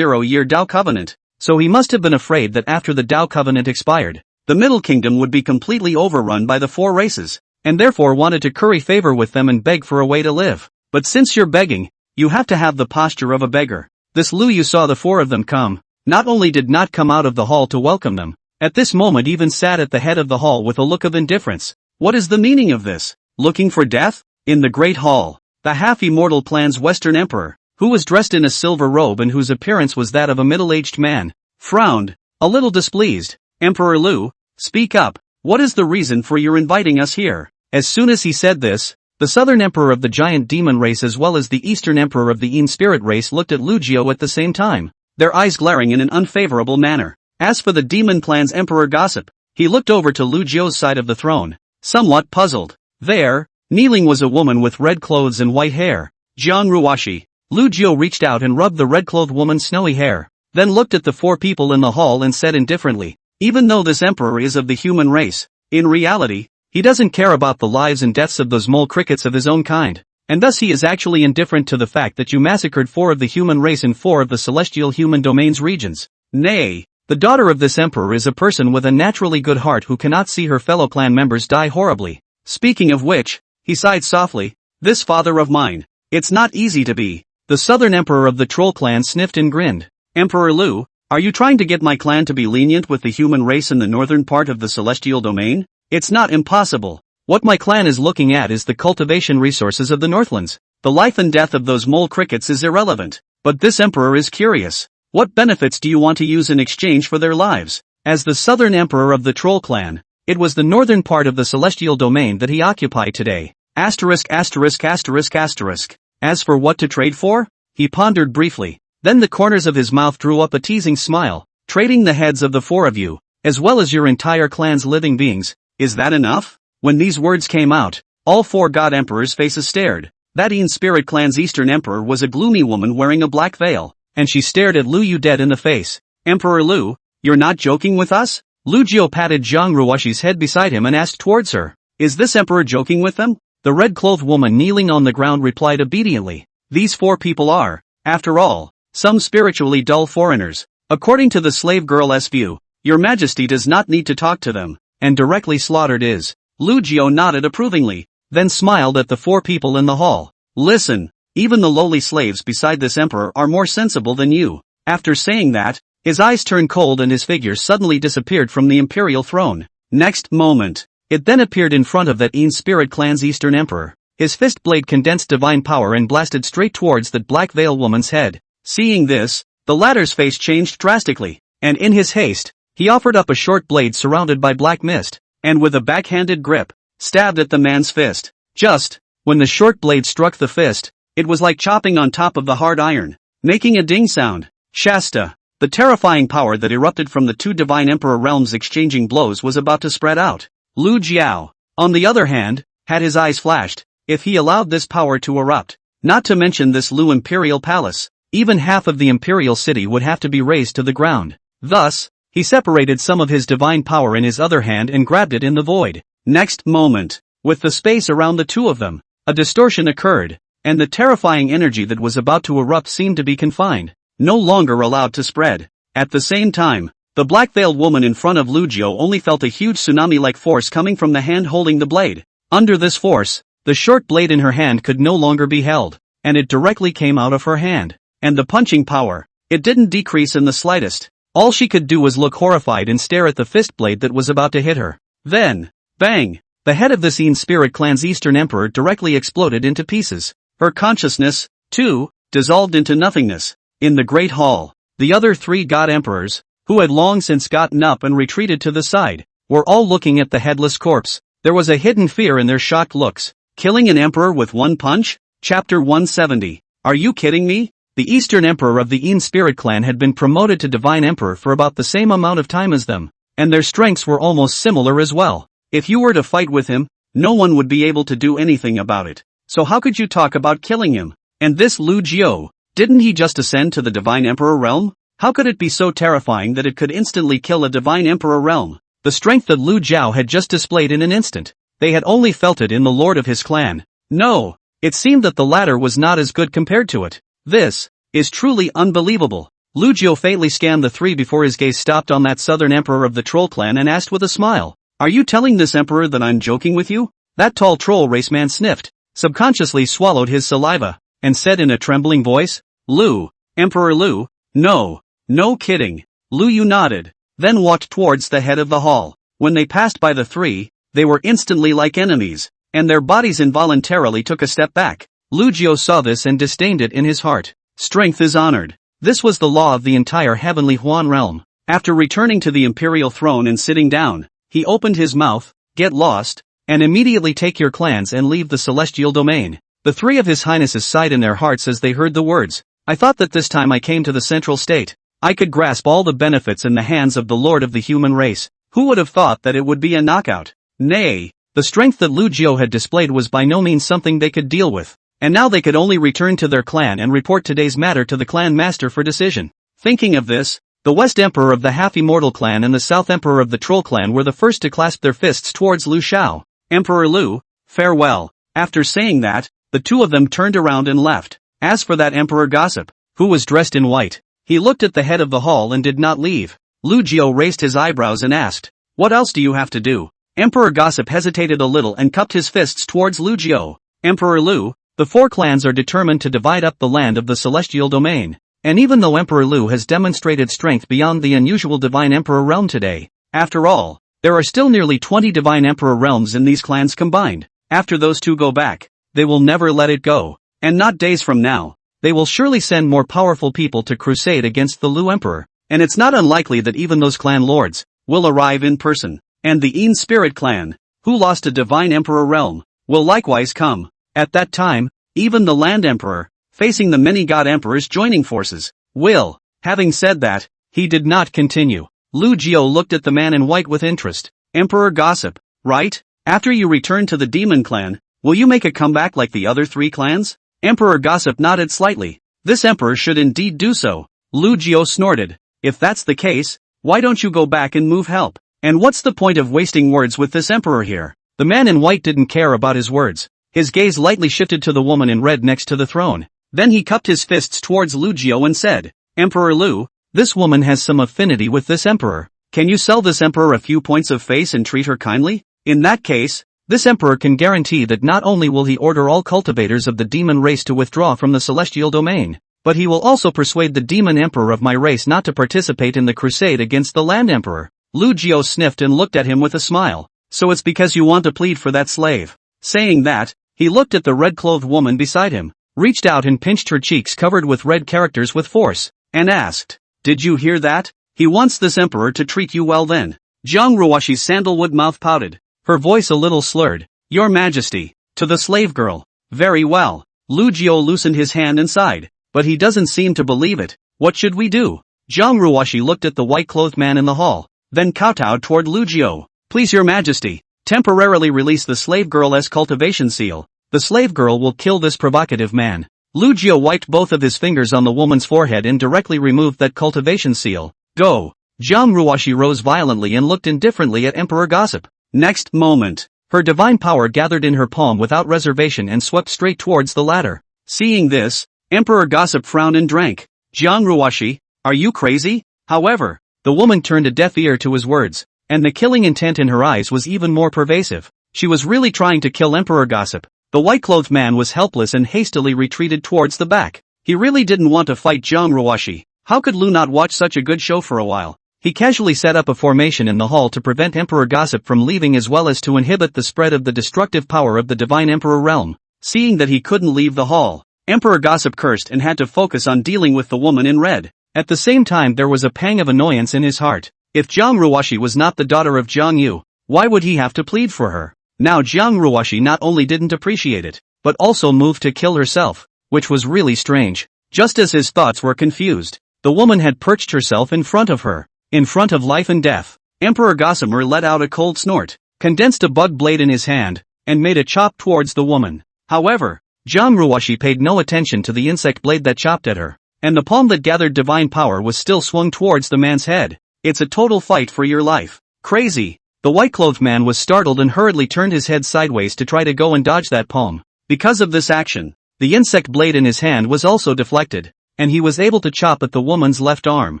year Dao Covenant, so he must have been afraid that after the Dao Covenant expired, the Middle Kingdom would be completely overrun by the 4 races, and therefore wanted to curry favor with them and beg for a way to live. But since you're begging, you have to have the posture of a beggar. This Lu Yu saw the 4 of them come, not only did not come out of the hall to welcome them, at this moment even sat at the head of the hall with a look of indifference. What is the meaning of this? Looking for death? In the Great Hall, the half-immortal clan's western emperor, who was dressed in a silver robe and whose appearance was that of a middle-aged man, frowned, a little displeased. Emperor Lu, speak up, what is the reason for your inviting us here? As soon as he said this, the southern emperor of the giant demon race as well as the eastern emperor of the Ean spirit race looked at Lu Jiao at the same time, their eyes glaring in an unfavorable manner. As for the demon clan's emperor Gossip, he looked over to Lu Jiao's side of the throne, somewhat puzzled. There, kneeling was a woman with red clothes and white hair, Jiang Ruoshi. Lu Jiao reached out and rubbed the red-clothed woman's snowy hair, then looked at the 4 people in the hall and said indifferently, even though this emperor is of the human race, in reality, he doesn't care about the lives and deaths of those mole crickets of his own kind, and thus he is actually indifferent to the fact that you massacred 4 of the human race in 4 of the celestial human domains regions. Nay, the daughter of this emperor is a person with a naturally good heart who cannot see her fellow clan members die horribly. Speaking of which, he sighed softly, this father of mine, it's not easy to be. The southern emperor of the troll clan sniffed and grinned. Emperor Lu, are you trying to get my clan to be lenient with the human race in the northern part of the celestial domain? It's not impossible. What my clan is looking at is the cultivation resources of the Northlands. The life and death of those mole crickets is irrelevant. But this emperor is curious. What benefits do you want to use in exchange for their lives? As the southern emperor of the troll clan, it was the northern part of the celestial domain that he occupied today. Asterisk asterisk asterisk asterisk. As for what to trade for? He pondered briefly. Then the corners of his mouth drew up a teasing smile. Trading the heads of the 4 of you, as well as your entire clan's living beings, is that enough? When these words came out, all 4 god emperors' faces stared. That Ean spirit clan's eastern emperor was a gloomy woman wearing a black veil, and she stared at Lu Yu dead in the face. Emperor Lu, you're not joking with us? Lu Jiao patted Zhang Ruoshi's head beside him and asked towards her. Is this emperor joking with them? The red-clothed woman kneeling on the ground replied obediently. These 4 people are, after all, some spiritually dull foreigners. According to the slave girl's view, your majesty does not need to talk to them, and directly slaughtered is. Lu Jiao nodded approvingly, then smiled at the 4 people in the hall. Listen, even the lowly slaves beside this emperor are more sensible than you. After saying that, his eyes turned cold and his figure suddenly disappeared from the imperial throne. Next moment, it then appeared in front of that Ean spirit clan's eastern emperor. His fist blade condensed divine power and blasted straight towards that black veil woman's head. Seeing this, the latter's face changed drastically, and in his haste, he offered up a short blade surrounded by black mist. and with a backhanded grip, stabbed at the man's fist. Just, when the short blade struck the fist, it was like chopping on top of the hard iron, making a ding sound. Shasta, the terrifying power that erupted from the two divine emperor realms exchanging blows, was about to spread out. Lu Jiao, on the other hand, had his eyes flashed. If he allowed this power to erupt, not to mention this Lu imperial palace, even half of the imperial city would have to be razed to the ground. Thus, he separated some of his divine power in his other hand and grabbed it in the void. Next moment, with the space around the two of them, a distortion occurred, and the terrifying energy that was about to erupt seemed to be confined, no longer allowed to spread. At the same time, the black-veiled woman in front of Lu Jiao only felt a huge tsunami-like force coming from the hand holding the blade. Under this force, the short blade in her hand could no longer be held, and it directly came out of her hand. And the punching power, it didn't decrease in the slightest. All she could do was look horrified and stare at the fist blade that was about to hit her. Then, bang! The head of the Scene Spirit Clan's Eastern Emperor directly exploded into pieces. Her consciousness, too, dissolved into nothingness. In the Great Hall, the other three God Emperors, who had long since gotten up and retreated to the side, were all looking at the headless corpse. There was a hidden fear in their shocked looks. Killing an emperor with one punch? Chapter 170. Are you kidding me? The Eastern Emperor of the Een Spirit Clan had been promoted to Divine Emperor for about the same amount of time as them, and their strengths were almost similar as well. If you were to fight with him, no one would be able to do anything about it. So how could you talk about killing him? And this Lu Jiao, didn't he just ascend to the Divine Emperor realm? How could it be so terrifying that it could instantly kill a Divine Emperor realm? The strength that Lu Jiao had just displayed in an instant, they had only felt it in the lord of his clan. No, it seemed that the latter was not as good compared to it. This is truly unbelievable. Lu Jiao faintly scanned the three before his gaze stopped on that southern emperor of the troll clan and asked with a smile, "Are you telling this emperor that I'm joking with you?" That tall troll race man sniffed, subconsciously swallowed his saliva, and said in a trembling voice, "Lu, Emperor Lu, no kidding." Lu Yu nodded, then walked towards the head of the hall. When they passed by the three, they were instantly like enemies, and their bodies involuntarily took a step back. Lu Jiao saw this and disdained it in his heart. Strength is honored. This was the law of the entire heavenly Huan realm. After returning to the imperial throne and sitting down, he opened his mouth, "Get lost, and immediately take your clans and leave the celestial domain." The three of his highnesses sighed in their hearts as they heard the words. "I thought that this time I came to the central state, I could grasp all the benefits in the hands of the lord of the human race. Who would have thought that it would be a knockout?" Nay, the strength that Lu Jiao had displayed was by no means something they could deal with. And now they could only return to their clan and report today's matter to the clan master for decision. Thinking of this, the West Emperor of the Half-Immortal clan and the South Emperor of the Troll clan were the first to clasp their fists towards Lu Shao. "Emperor Lu, farewell." After saying that, the two of them turned around and left. As for that Emperor Gossip, who was dressed in white, he looked at the head of the hall and did not leave. Lu Jiao raised his eyebrows and asked, "What else do you have to do?" Emperor Gossip hesitated a little and cupped his fists towards Lu Jiao. "Emperor Lu, the four clans are determined to divide up the land of the celestial domain, and even though Emperor Lu has demonstrated strength beyond the unusual Divine Emperor realm today, after all, there are still nearly 20 Divine Emperor realms in these clans combined. After those two go back, they will never let it go, and not days from now, they will surely send more powerful people to crusade against the Lu Emperor, and it's not unlikely that even those clan lords will arrive in person, and the Een Spirit clan, who lost a Divine Emperor realm, will likewise come. At that time, even the Land Emperor, facing the many God Emperors joining forces, will." Having said that, he did not continue. Lu Jiao looked at the man in white with interest. "Emperor Gossip, right? After you return to the Demon Clan, will you make a comeback like the other three clans?" Emperor Gossip nodded slightly. This emperor should indeed do so. Lu Jiao snorted. "If that's the case, why don't you go back and move help? And what's the point of wasting words with this emperor here?" The man in white didn't care about his words. His gaze lightly shifted to the woman in red next to the throne. Then he cupped his fists towards Lu Jiao and said, "Emperor Lu, this woman has some affinity with this emperor. Can you sell this emperor a few points of face and treat her kindly? In that case, this emperor can guarantee that not only will he order all cultivators of the demon race to withdraw from the celestial domain, but he will also persuade the demon emperor of my race not to participate in the crusade against the land emperor." Lu Jiao sniffed and looked at him with a smile. "So it's because you want to plead for that slave." Saying that, he looked at the red-clothed woman beside him, reached out and pinched her cheeks covered with red characters with force, and asked, "Did you hear that? He wants this emperor to treat you well then. Jiang Ruoshi's sandalwood mouth pouted, her voice a little slurred. Your Majesty. To the slave girl. Very well. Lu Jiao loosened his hand and sighed, but he doesn't seem to believe it. What should we do? Jiang Ruoshi looked at the white-clothed man in the hall, then kowtowed toward Lu Jiao. Please your Majesty, temporarily release the slave girl as cultivation seal. The slave girl will kill this provocative man. Lu Jiao wiped both of his fingers on the woman's forehead and directly removed that cultivation seal. Go. Jiang Ruoshi rose violently and looked indifferently at Emperor Gossip. Next moment, her divine power gathered in her palm without reservation and swept straight towards the latter. Seeing this, Emperor Gossip frowned and drank. Jiang Ruoshi, are you crazy? However, the woman turned a deaf ear to his words, and the killing intent in her eyes was even more pervasive. She was really trying to kill Emperor Gossip. The white-clothed man was helpless and hastily retreated towards the back. He really didn't want to fight Jiang Ruoshi. How could Lu not watch such a good show for a while? He casually set up a formation in the hall to prevent Emperor Gossip from leaving as well as to inhibit the spread of the destructive power of the Divine Emperor realm. Seeing that he couldn't leave the hall, Emperor Gossip cursed and had to focus on dealing with the woman in red. At the same time there was a pang of annoyance in his heart. If Jiang Ruoshi was not the daughter of Jiang Yu, why would he have to plead for her? Now Jiang Ruoshi not only didn't appreciate it, but also moved to kill herself, which was really strange. Just as his thoughts were confused, the woman had perched herself in front of her. In front of life and death, Emperor Gossamer let out a cold snort, condensed a bug blade in his hand, and made a chop towards the woman. However, Jiang Ruoshi paid no attention to the insect blade that chopped at her, and the palm that gathered divine power was still swung towards the man's head. It's a total fight for your life. Crazy. The white-clothed man was startled and hurriedly turned his head sideways to try to go and dodge that palm. Because of this action, the insect blade in his hand was also deflected, and he was able to chop at the woman's left arm.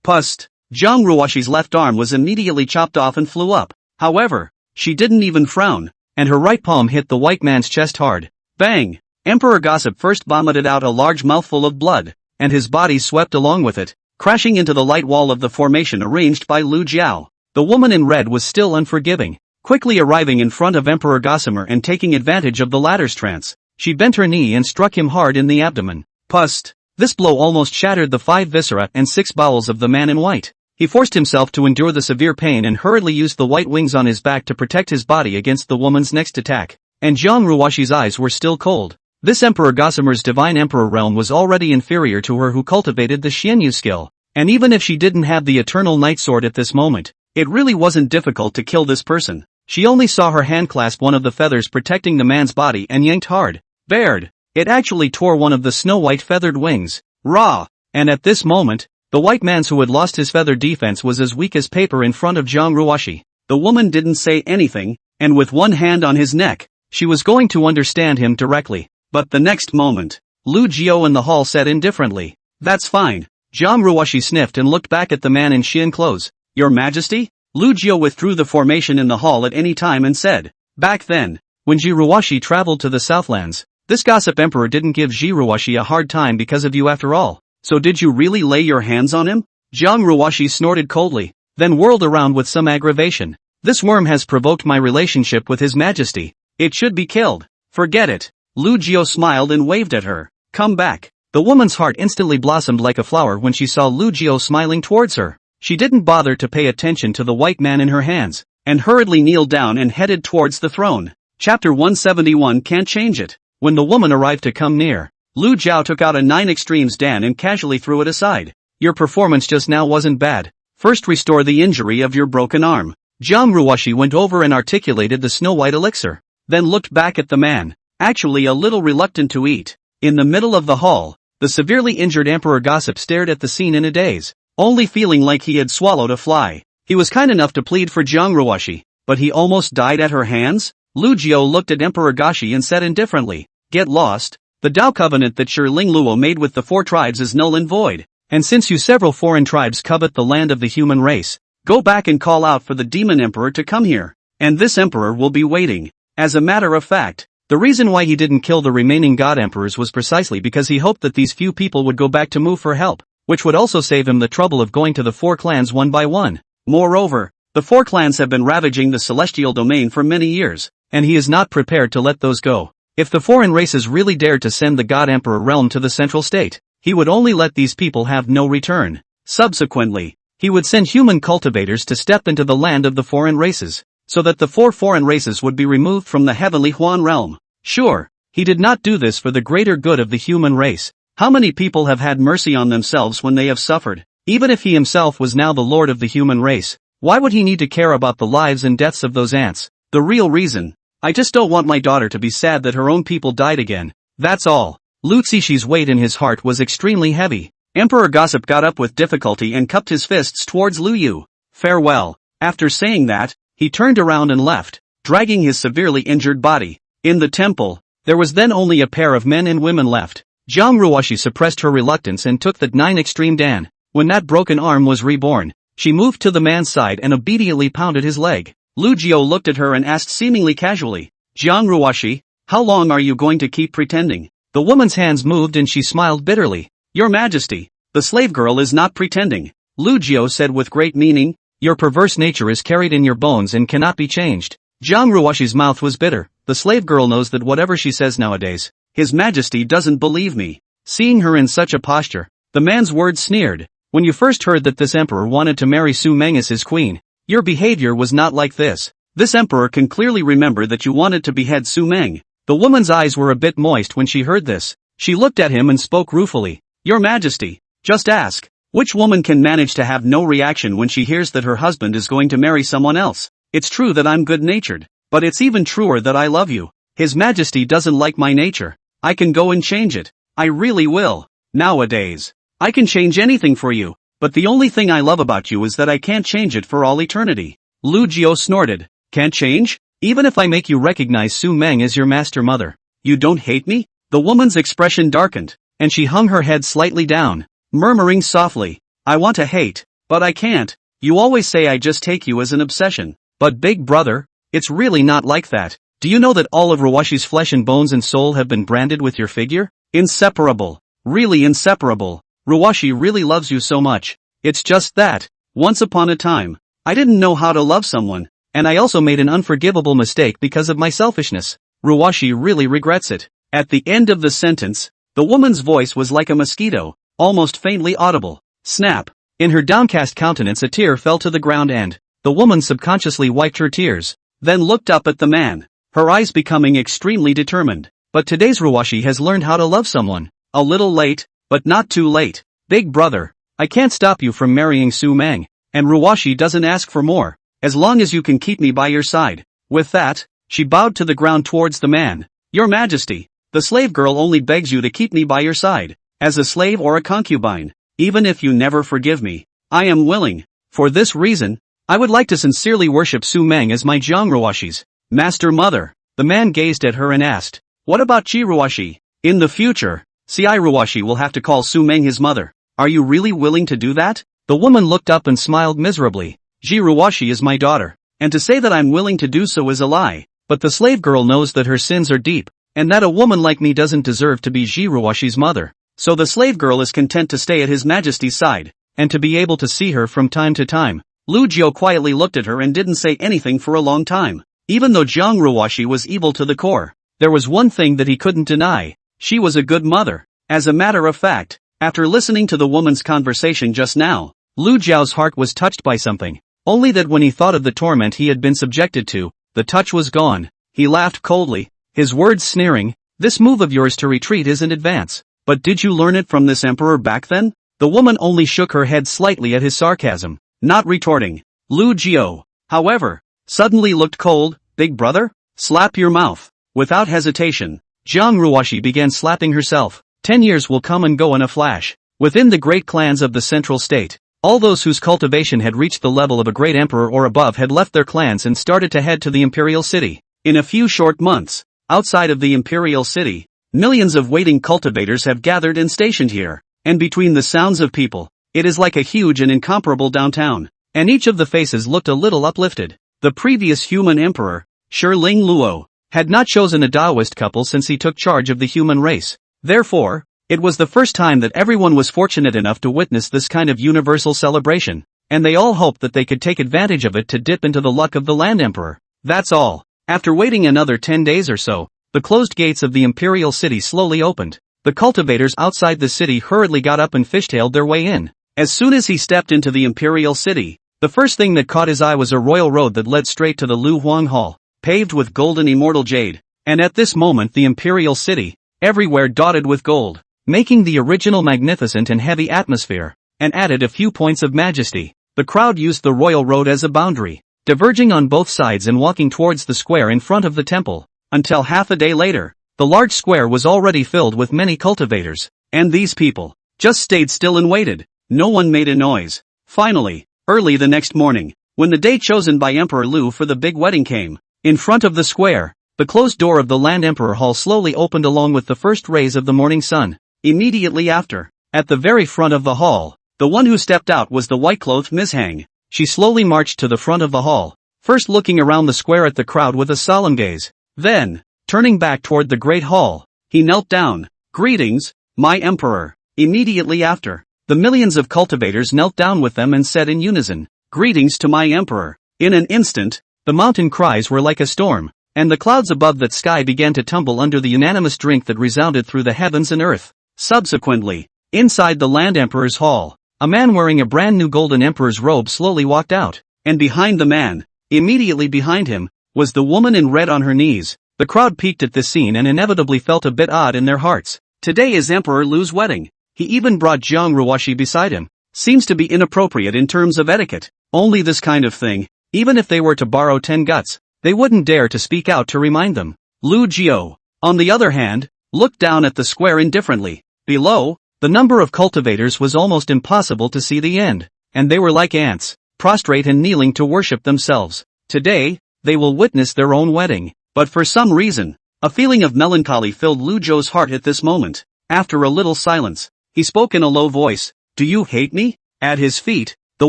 Pust. Jiang Ruoshi's left arm was immediately chopped off and flew up. However, she didn't even frown, and her right palm hit the white man's chest hard. Bang! Emperor Gossip first vomited out a large mouthful of blood, and his body swept along with it, crashing into the light wall of the formation arranged by Lu Jiao. The woman in red was still unforgiving. Quickly arriving in front of Emperor Gossamer and taking advantage of the latter's trance, she bent her knee and struck him hard in the abdomen. Pust! This blow almost shattered the 5 viscera and 6 bowels of the man in white. He forced himself to endure the severe pain and hurriedly used the white wings on his back to protect his body against the woman's next attack. And Jiang Ruoshi's eyes were still cold. This Emperor Gossamer's divine emperor realm was already inferior to her who cultivated the Xianyu skill. And even if she didn't have the eternal night sword at this moment, it really wasn't difficult to kill this person. She only saw her hand clasp one of the feathers protecting the man's body and yanked hard. Bared. It actually tore one of the snow-white feathered wings. Raw. And at this moment, the white man's who had lost his feather defense was as weak as paper in front of Jiang Ruoshi. The woman didn't say anything, and with one hand on his neck, she was going to understand him directly. But the next moment, Lu Jiao in the hall said indifferently, "That's fine." Jiang Ruoshi sniffed and looked back at the man in Xian clothes. "Your Majesty?" Lu Jiao withdrew the formation in the hall at any time and said, "Back then, when Ji Ruoshi traveled to the Southlands, this gossip emperor didn't give Ji Ruoshi a hard time because of you after all. So did you really lay your hands on him?" Jiang Ruoshi snorted coldly, then whirled around with some aggravation. "This worm has provoked my relationship with His Majesty. It should be killed." "Forget it." Lu Jiao smiled and waved at her. "Come back." The woman's heart instantly blossomed like a flower when she saw Lu Jiao smiling towards her. She didn't bother to pay attention to the white man in her hands, and hurriedly kneeled down and headed towards the throne. Chapter 171 Can't change it. When the woman arrived to come near, Lu Jiao took out a 9 extremes Dan and casually threw it aside. "Your performance just now wasn't bad. First restore the injury of your broken arm." Jiang Ruoshi went over and articulated the snow-white elixir, then looked back at the man, actually a little reluctant to eat. In the middle of the hall, the severely injured Emperor Gossip stared at the scene in a daze, only feeling like he had swallowed a fly. He was kind enough to plead for Jiang Ruoshi, but he almost died at her hands? Lu Jiao looked at Emperor Gashi and said indifferently, "Get lost. The Dao covenant that Shi Ling Luo made with the 4 tribes is null and void, and since you several foreign tribes covet the land of the human race, go back and call out for the demon emperor to come here, and this emperor will be waiting." As a matter of fact, the reason why he didn't kill the remaining god emperors was precisely because he hoped that these few people would go back to Mu for help, which would also save him the trouble of going to the 4 clans one by one. Moreover, the 4 clans have been ravaging the celestial domain for many years, and he is not prepared to let those go. If the foreign races really dared to send the God Emperor realm to the central state, he would only let these people have no return. Subsequently, he would send human cultivators to step into the land of the foreign races, so that the 4 foreign races would be removed from the heavenly Huan realm. Sure, he did not do this for the greater good of the human race. How many people have had mercy on themselves when they have suffered? Even if he himself was now the lord of the human race, why would he need to care about the lives and deaths of those ants? The real reason: I just don't want my daughter to be sad that her own people died again. That's all. Lu Zixi's weight in his heart was extremely heavy. Emperor Gossip got up with difficulty and cupped his fists towards Lu Yu. Farewell. After saying that, he turned around and left, dragging his severely injured body. In the temple, there was then only a pair of men and women left. Jiang Ruoshi suppressed her reluctance and took the 9 extreme Dan. When that broken arm was reborn, she moved to the man's side and obediently pounded his leg. Lu Jiao looked at her and asked seemingly casually, Jiang Ruoshi, how long are you going to keep pretending? The woman's hands moved and she smiled bitterly. Your Majesty, the slave girl is not pretending. Lu Jiao said with great meaning, your perverse nature is carried in your bones and cannot be changed. Jiang Ruoshi's mouth was bitter. The slave girl knows that whatever she says nowadays, His Majesty doesn't believe me. Seeing her in such a posture, the man's words sneered. When you first heard that this emperor wanted to marry Su Meng as his queen, your behavior was not like this. This emperor can clearly remember that you wanted to behead Su Meng. The woman's eyes were a bit moist when she heard this. She looked at him and spoke ruefully. Your Majesty, just ask, which woman can manage to have no reaction when she hears that her husband is going to marry someone else? It's true that I'm good-natured, but it's even truer that I love you. His Majesty doesn't like my nature. I can go and change it. I really will. Nowadays, I can change anything for you, but the only thing I love about you is that I can't change it for all eternity. Lu Jiao snorted. Can't change? Even if I make you recognize Su Meng as your master mother, you don't hate me? The woman's expression darkened, and she hung her head slightly down, murmuring softly, I want to hate, but I can't. You always say I just take you as an obsession. But big brother, it's really not like that. Do you know that all of Ruoshi's flesh and bones and soul have been branded with your figure? Inseparable. Really inseparable. Ruoshi really loves you so much. It's just that, once upon a time, I didn't know how to love someone, and I also made an unforgivable mistake because of my selfishness. Ruoshi really regrets it. At the end of the sentence, the woman's voice was like a mosquito, almost faintly audible. Snap. In her downcast countenance a tear fell to the ground and, the woman subconsciously wiped her tears, then looked up at the man, her eyes becoming extremely determined. But today's Ruoshi has learned how to love someone. A little late, but not too late. Big brother, I can't stop you from marrying Su Meng, and Ruoshi doesn't ask for more, as long as you can keep me by your side. With that, she bowed to the ground towards the man. Your Majesty, the slave girl only begs you to keep me by your side, as a slave or a concubine. Even if you never forgive me, I am willing. For this reason, I would like to sincerely worship Su Meng as my Jiang Ruoshi's master mother. The man gazed at her and asked, what about Ji Ruoshi? In the future, Ci Ruoshi will have to call Su Meng his mother. Are you really willing to do that? The woman looked up and smiled miserably. Ji Ruoshi is my daughter, and to say that I'm willing to do so is a lie. But the slave girl knows that her sins are deep, and that a woman like me doesn't deserve to be Ji Ruoshi's mother. So the slave girl is content to stay at His Majesty's side, and to be able to see her from time to time. Lu Jiao quietly looked at her and didn't say anything for a long time. Even though Jiang Ruoshi was evil to the core, there was one thing that he couldn't deny. She was a good mother. As a matter of fact, after listening to the woman's conversation just now, Lu Jiao's heart was touched by something. Only that when he thought of the torment he had been subjected to, the touch was gone. He laughed coldly, his words sneering, this move of yours to retreat is an advance. But did you learn it from this emperor back then? The woman only shook her head slightly at his sarcasm, not retorting. Lu Jiao, however, suddenly looked cold. Big brother? Slap your mouth. Without hesitation, Jiang Ruoshi began slapping herself. 10 years will come and go in a flash. Within the great clans of the central state, all those whose cultivation had reached the level of a great emperor or above had left their clans and started to head to the imperial city. In a few short months, outside of the imperial city, millions of waiting cultivators have gathered and stationed here, and between the sounds of people, it is like a huge and incomparable downtown, and each of the faces looked a little uplifted. The previous human emperor, Shi Ling Luo, had not chosen a Taoist couple since he took charge of the human race. Therefore, it was the first time that everyone was fortunate enough to witness this kind of universal celebration, and they all hoped that they could take advantage of it to dip into the luck of the land emperor. That's all. After waiting another 10 days or so, the closed gates of the imperial city slowly opened. The cultivators outside the city hurriedly got up and fishtailed their way in. As soon as he stepped into the imperial city, the first thing that caught his eye was a royal road that led straight to the Lu Huang Hall, paved with golden immortal jade. And at this moment the imperial city, everywhere dotted with gold, making the original magnificent and heavy atmosphere, and added a few points of majesty. The crowd used the royal road as a boundary, diverging on both sides and walking towards the square in front of the temple, until half a day later, the large square was already filled with many cultivators, and these people just stayed still and waited. No one made a noise. Finally, early the next morning, when the day chosen by Emperor Lu for the big wedding came, in front of the square, the closed door of the Land Emperor Hall slowly opened along with the first rays of the morning sun. Immediately after, at the very front of the hall, the one who stepped out was the white-clothed Miss Hang. She slowly marched to the front of the hall, first looking around the square at the crowd with a solemn gaze. Then, turning back toward the great hall, he knelt down. "Greetings, my emperor." Immediately after, the millions of cultivators knelt down with them and said in unison, "Greetings to my emperor." In an instant, the mountain cries were like a storm, and the clouds above that sky began to tumble under the unanimous drink that resounded through the heavens and earth. Subsequently, inside the Land Emperor's hall, a man wearing a brand new golden emperor's robe slowly walked out, and behind the man, immediately behind him, was the woman in red on her knees. The crowd peeked at this scene and inevitably felt a bit odd in their hearts. Today is Emperor Lu's wedding. He even brought Jiang Ruoshi beside him. Seems to be inappropriate in terms of etiquette. Only this kind of thing, even if they were to borrow 10 guts, they wouldn't dare to speak out to remind them. Lu Jiao, on the other hand, looked down at the square indifferently. Below, the number of cultivators was almost impossible to see the end, and they were like ants, prostrate and kneeling to worship themselves. Today, they will witness their own wedding. But for some reason, a feeling of melancholy filled Lu Zhou's heart at this moment. After a little silence, he spoke in a low voice. "Do you hate me?" At his feet, the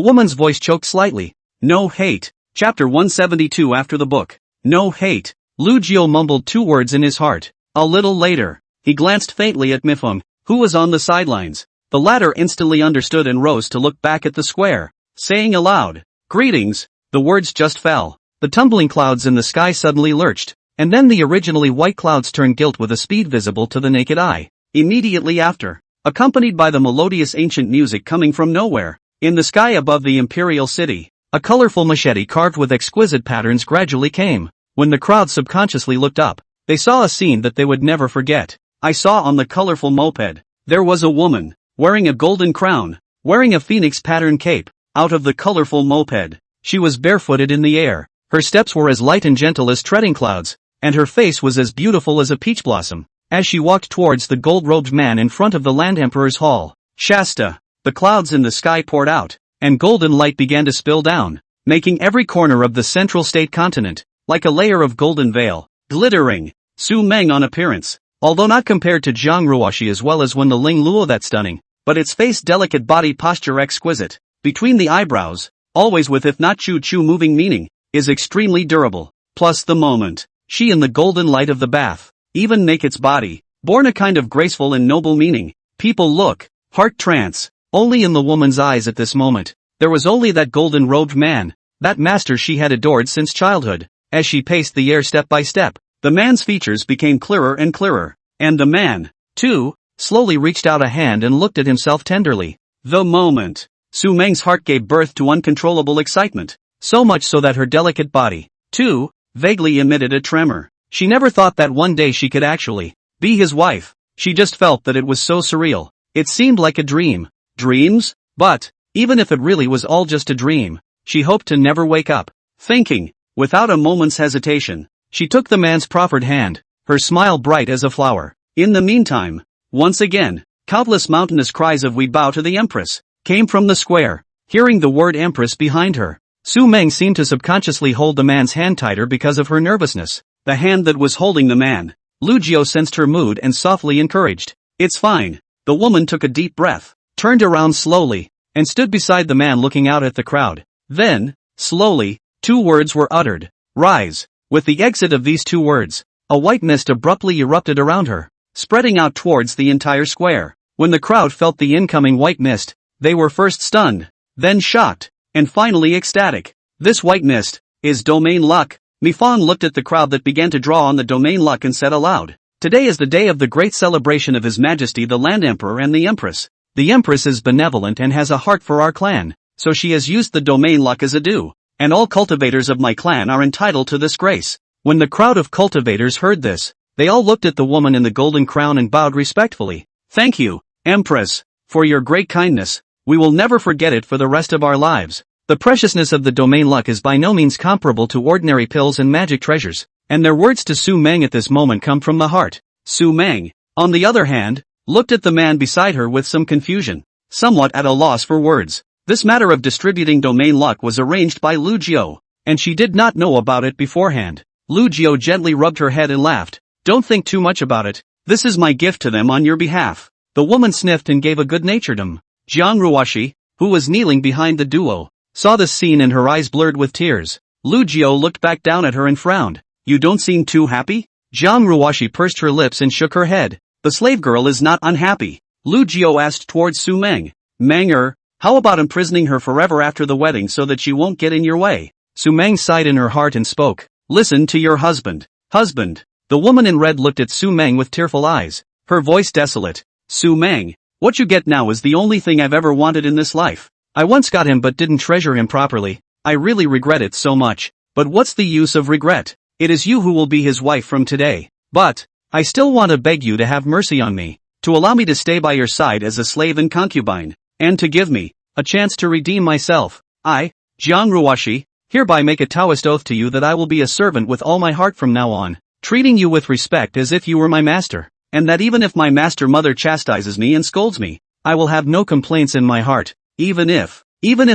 woman's voice choked slightly. "No hate." Chapter 172 after the book. No hate. Lu Jiao mumbled 2 words in his heart. A little later, he glanced faintly at Mifeng, who was on the sidelines. The latter instantly understood and rose to look back at the square, saying aloud, "Greetings." The words just fell. The tumbling clouds in the sky suddenly lurched, and then the originally white clouds turned gilt with a speed visible to the naked eye. Immediately after, accompanied by the melodious ancient music coming from nowhere, in the sky above the imperial city, a colorful machete carved with exquisite patterns gradually came. When the crowd subconsciously looked up, they saw a scene that they would never forget. I saw on the colorful moped, there was a woman, wearing a golden crown, wearing a phoenix pattern cape. Out of the colorful moped, she was barefooted in the air. Her steps were as light and gentle as treading clouds, and her face was as beautiful as a peach blossom. As she walked towards the gold-robed man in front of the Land Emperor's hall, Shasta, the clouds in the sky poured out, and golden light began to spill down, making every corner of the central state continent like a layer of golden veil, glittering. Su Meng on appearance, although not compared to Jiang Ruoshi as well as when the Ling Luo that stunning, but its face delicate body posture exquisite, between the eyebrows, always with if not chu-chu moving meaning, is extremely durable, plus the moment, she in the golden light of the bath, even make its body, born a kind of graceful and noble meaning. People look, heart trance, only in the woman's eyes at this moment. There was only that golden-robed man, that master she had adored since childhood. As she paced the air step by step, the man's features became clearer and clearer, and the man, too, slowly reached out a hand and looked at himself tenderly. The moment, Su Meng's heart gave birth to uncontrollable excitement. So much so that her delicate body, too, vaguely emitted a tremor. She never thought that one day she could actually be his wife. She just felt that it was so surreal. It seemed like a dream. Dreams? But, even if it really was all just a dream, she hoped to never wake up. Thinking, without a moment's hesitation, she took the man's proffered hand, her smile bright as a flower. In the meantime, once again, countless mountainous cries of "We bow to the Empress" came from the square. Hearing the word Empress behind her, Su Meng seemed to subconsciously hold the man's hand tighter because of her nervousness. The hand that was holding the man. Lu Jiao sensed her mood and softly encouraged. "It's fine." The woman took a deep breath, turned around slowly, and stood beside the man looking out at the crowd. Then, slowly, 2 words were uttered. "Rise." With the exit of these 2 words, a white mist abruptly erupted around her, spreading out towards the entire square. When the crowd felt the incoming white mist, they were first stunned, then shocked, and finally ecstatic. "This white mist is domain luck." Mifeng looked at the crowd that began to draw on the domain luck and said aloud, "Today is the day of the great celebration of His Majesty the Land Emperor and the Empress. The Empress is benevolent and has a heart for our clan, so she has used the domain luck as a due, and all cultivators of my clan are entitled to this grace. When the crowd of cultivators heard this, they all looked at the woman in the golden crown and bowed respectfully. Thank you, Empress, for your great kindness. We will never forget it for the rest of our lives. The preciousness of the domain luck is by no means comparable to ordinary pills and magic treasures, and their words to Su Meng at this moment come from the heart. Su Meng, on the other hand, looked at the man beside her with some confusion, somewhat at a loss for words. This matter of distributing domain luck was arranged by Lu Jiao, and she did not know about it beforehand. Lu Jiao gently rubbed her head and laughed. Don't think too much about it. This is my gift to them on your behalf. The woman sniffed and gave a good-natured Jiang Ruoshi, who was kneeling behind the duo, saw this scene and her eyes blurred with tears. Lu Jiao looked back down at her and frowned. You don't seem too happy? Jiang Ruoshi pursed her lips and shook her head. The slave girl is not unhappy. Lu Jiao asked towards Su Meng. Meng, how about imprisoning her forever after the wedding so that she won't get in your way? Su Meng sighed in her heart and spoke. Listen to your husband. Husband. The woman in red looked at Su Meng with tearful eyes, her voice desolate. Su Meng, what you get now is the only thing I've ever wanted in this life. I once got him but didn't treasure him properly. I really regret it so much. But what's the use of regret? It is you who will be his wife from today. But, I still want to beg you to have mercy on me, to allow me to stay by your side as a slave and concubine, and to give me a chance to redeem myself. I, Jiang Ruoshi, hereby make a Taoist oath to you that I will be a servant with all my heart from now on, treating you with respect as if you were my master, and that even if my master mother chastises me and scolds me, I will have no complaints in my heart, even if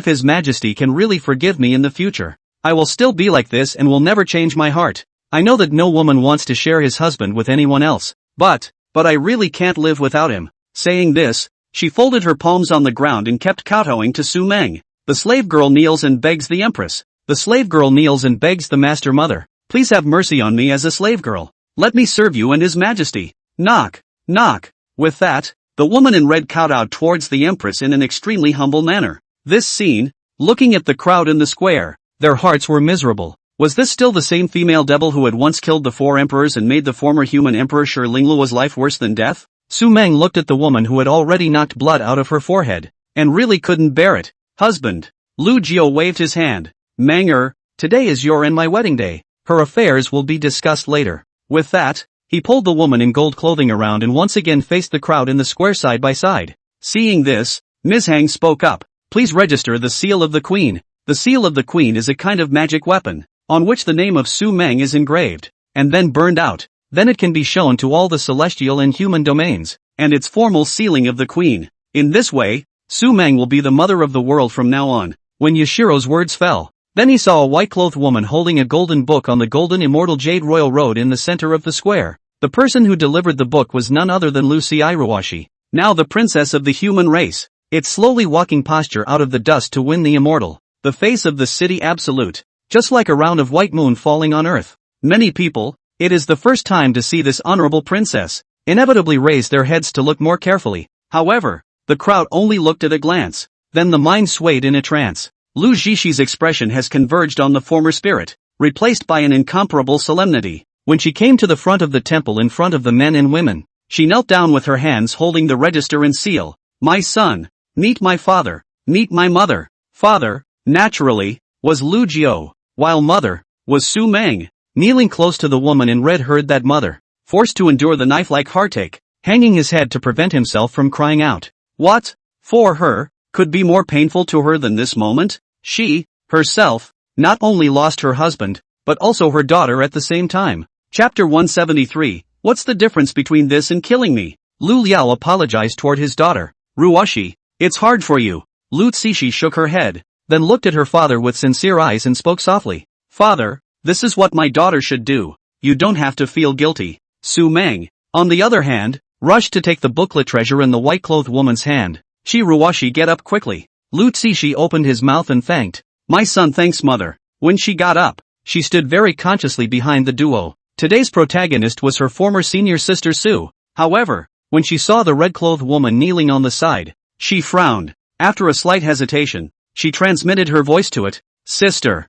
His Majesty can really forgive me in the future. I will still be like this and will never change my heart. I know that no woman wants to share his husband with anyone else, but I really can't live without him. Saying this, she folded her palms on the ground and kept kowtowing to Su Meng. The slave girl kneels and begs the Empress. The slave girl kneels and begs the Master Mother. Please have mercy on me as a slave girl. Let me serve you and His Majesty. Knock, knock. With that, the woman in red kowtowed towards the Empress in an extremely humble manner. This scene, looking at the crowd in the square, their hearts were miserable. Was this still the same female devil who had once killed the 4 emperors and made the former human emperor Shi Lingluo's life worse than death? Su Meng looked at the woman who had already knocked blood out of her forehead, and really couldn't bear it. Husband. Lu Jiao waved his hand. Meng, today is your and my wedding day. Her affairs will be discussed later. With that, he pulled the woman in gold clothing around and once again faced the crowd in the square side by side. Seeing this, Ms. Hang spoke up. Please register the seal of the queen. The seal of the queen is a kind of magic weapon, on which the name of Su Meng is engraved, and then burned out. Then it can be shown to all the celestial and human domains, and its formal sealing of the queen. In this way, Su Meng will be the mother of the world from now on. When Yashiro's words fell, then he saw a white-clothed woman holding a golden book on the golden immortal jade royal road in the center of the square. The person who delivered the book was none other than Lu Ruoshi, now the princess of the human race. Its slowly walking posture out of the dust to win the immortal, the face of the city absolute, just like a round of white moon falling on earth. Many people, it is the first time to see this honorable princess, inevitably raise their heads to look more carefully. However, the crowd only looked at a glance, then the mind swayed in a trance. Lu Zhishi's expression has converged on the former spirit, replaced by an incomparable solemnity. When she came to the front of the temple in front of the men and women, she knelt down with her hands holding the register and seal. My son, meet my father, meet my mother. Father, naturally, was Lu Jiao, while mother, was Su Meng. Kneeling close to the woman in red heard that mother, forced to endure the knife-like heartache, hanging his head to prevent himself from crying out. What, for her, could be more painful to her than this moment? She, herself, not only lost her husband, but also her daughter at the same time. Chapter 173, What's the difference between this and killing me? Lu Liao apologized toward his daughter. Ruoshi, it's hard for you. Lu Zishi shook her head, then looked at her father with sincere eyes and spoke softly. Father, this is what my daughter should do. You don't have to feel guilty. Su Meng, on the other hand, rushed to take the booklet treasure in the white-clothed woman's hand. She Ruoshi get up quickly. Lu Zishi opened his mouth and thanked. My son thanks mother. When she got up, she stood very consciously behind the duo. Today's protagonist was her former senior sister Su. However, when she saw the red-clothed woman kneeling on the side, she frowned. After a slight hesitation, she transmitted her voice to it. Sister,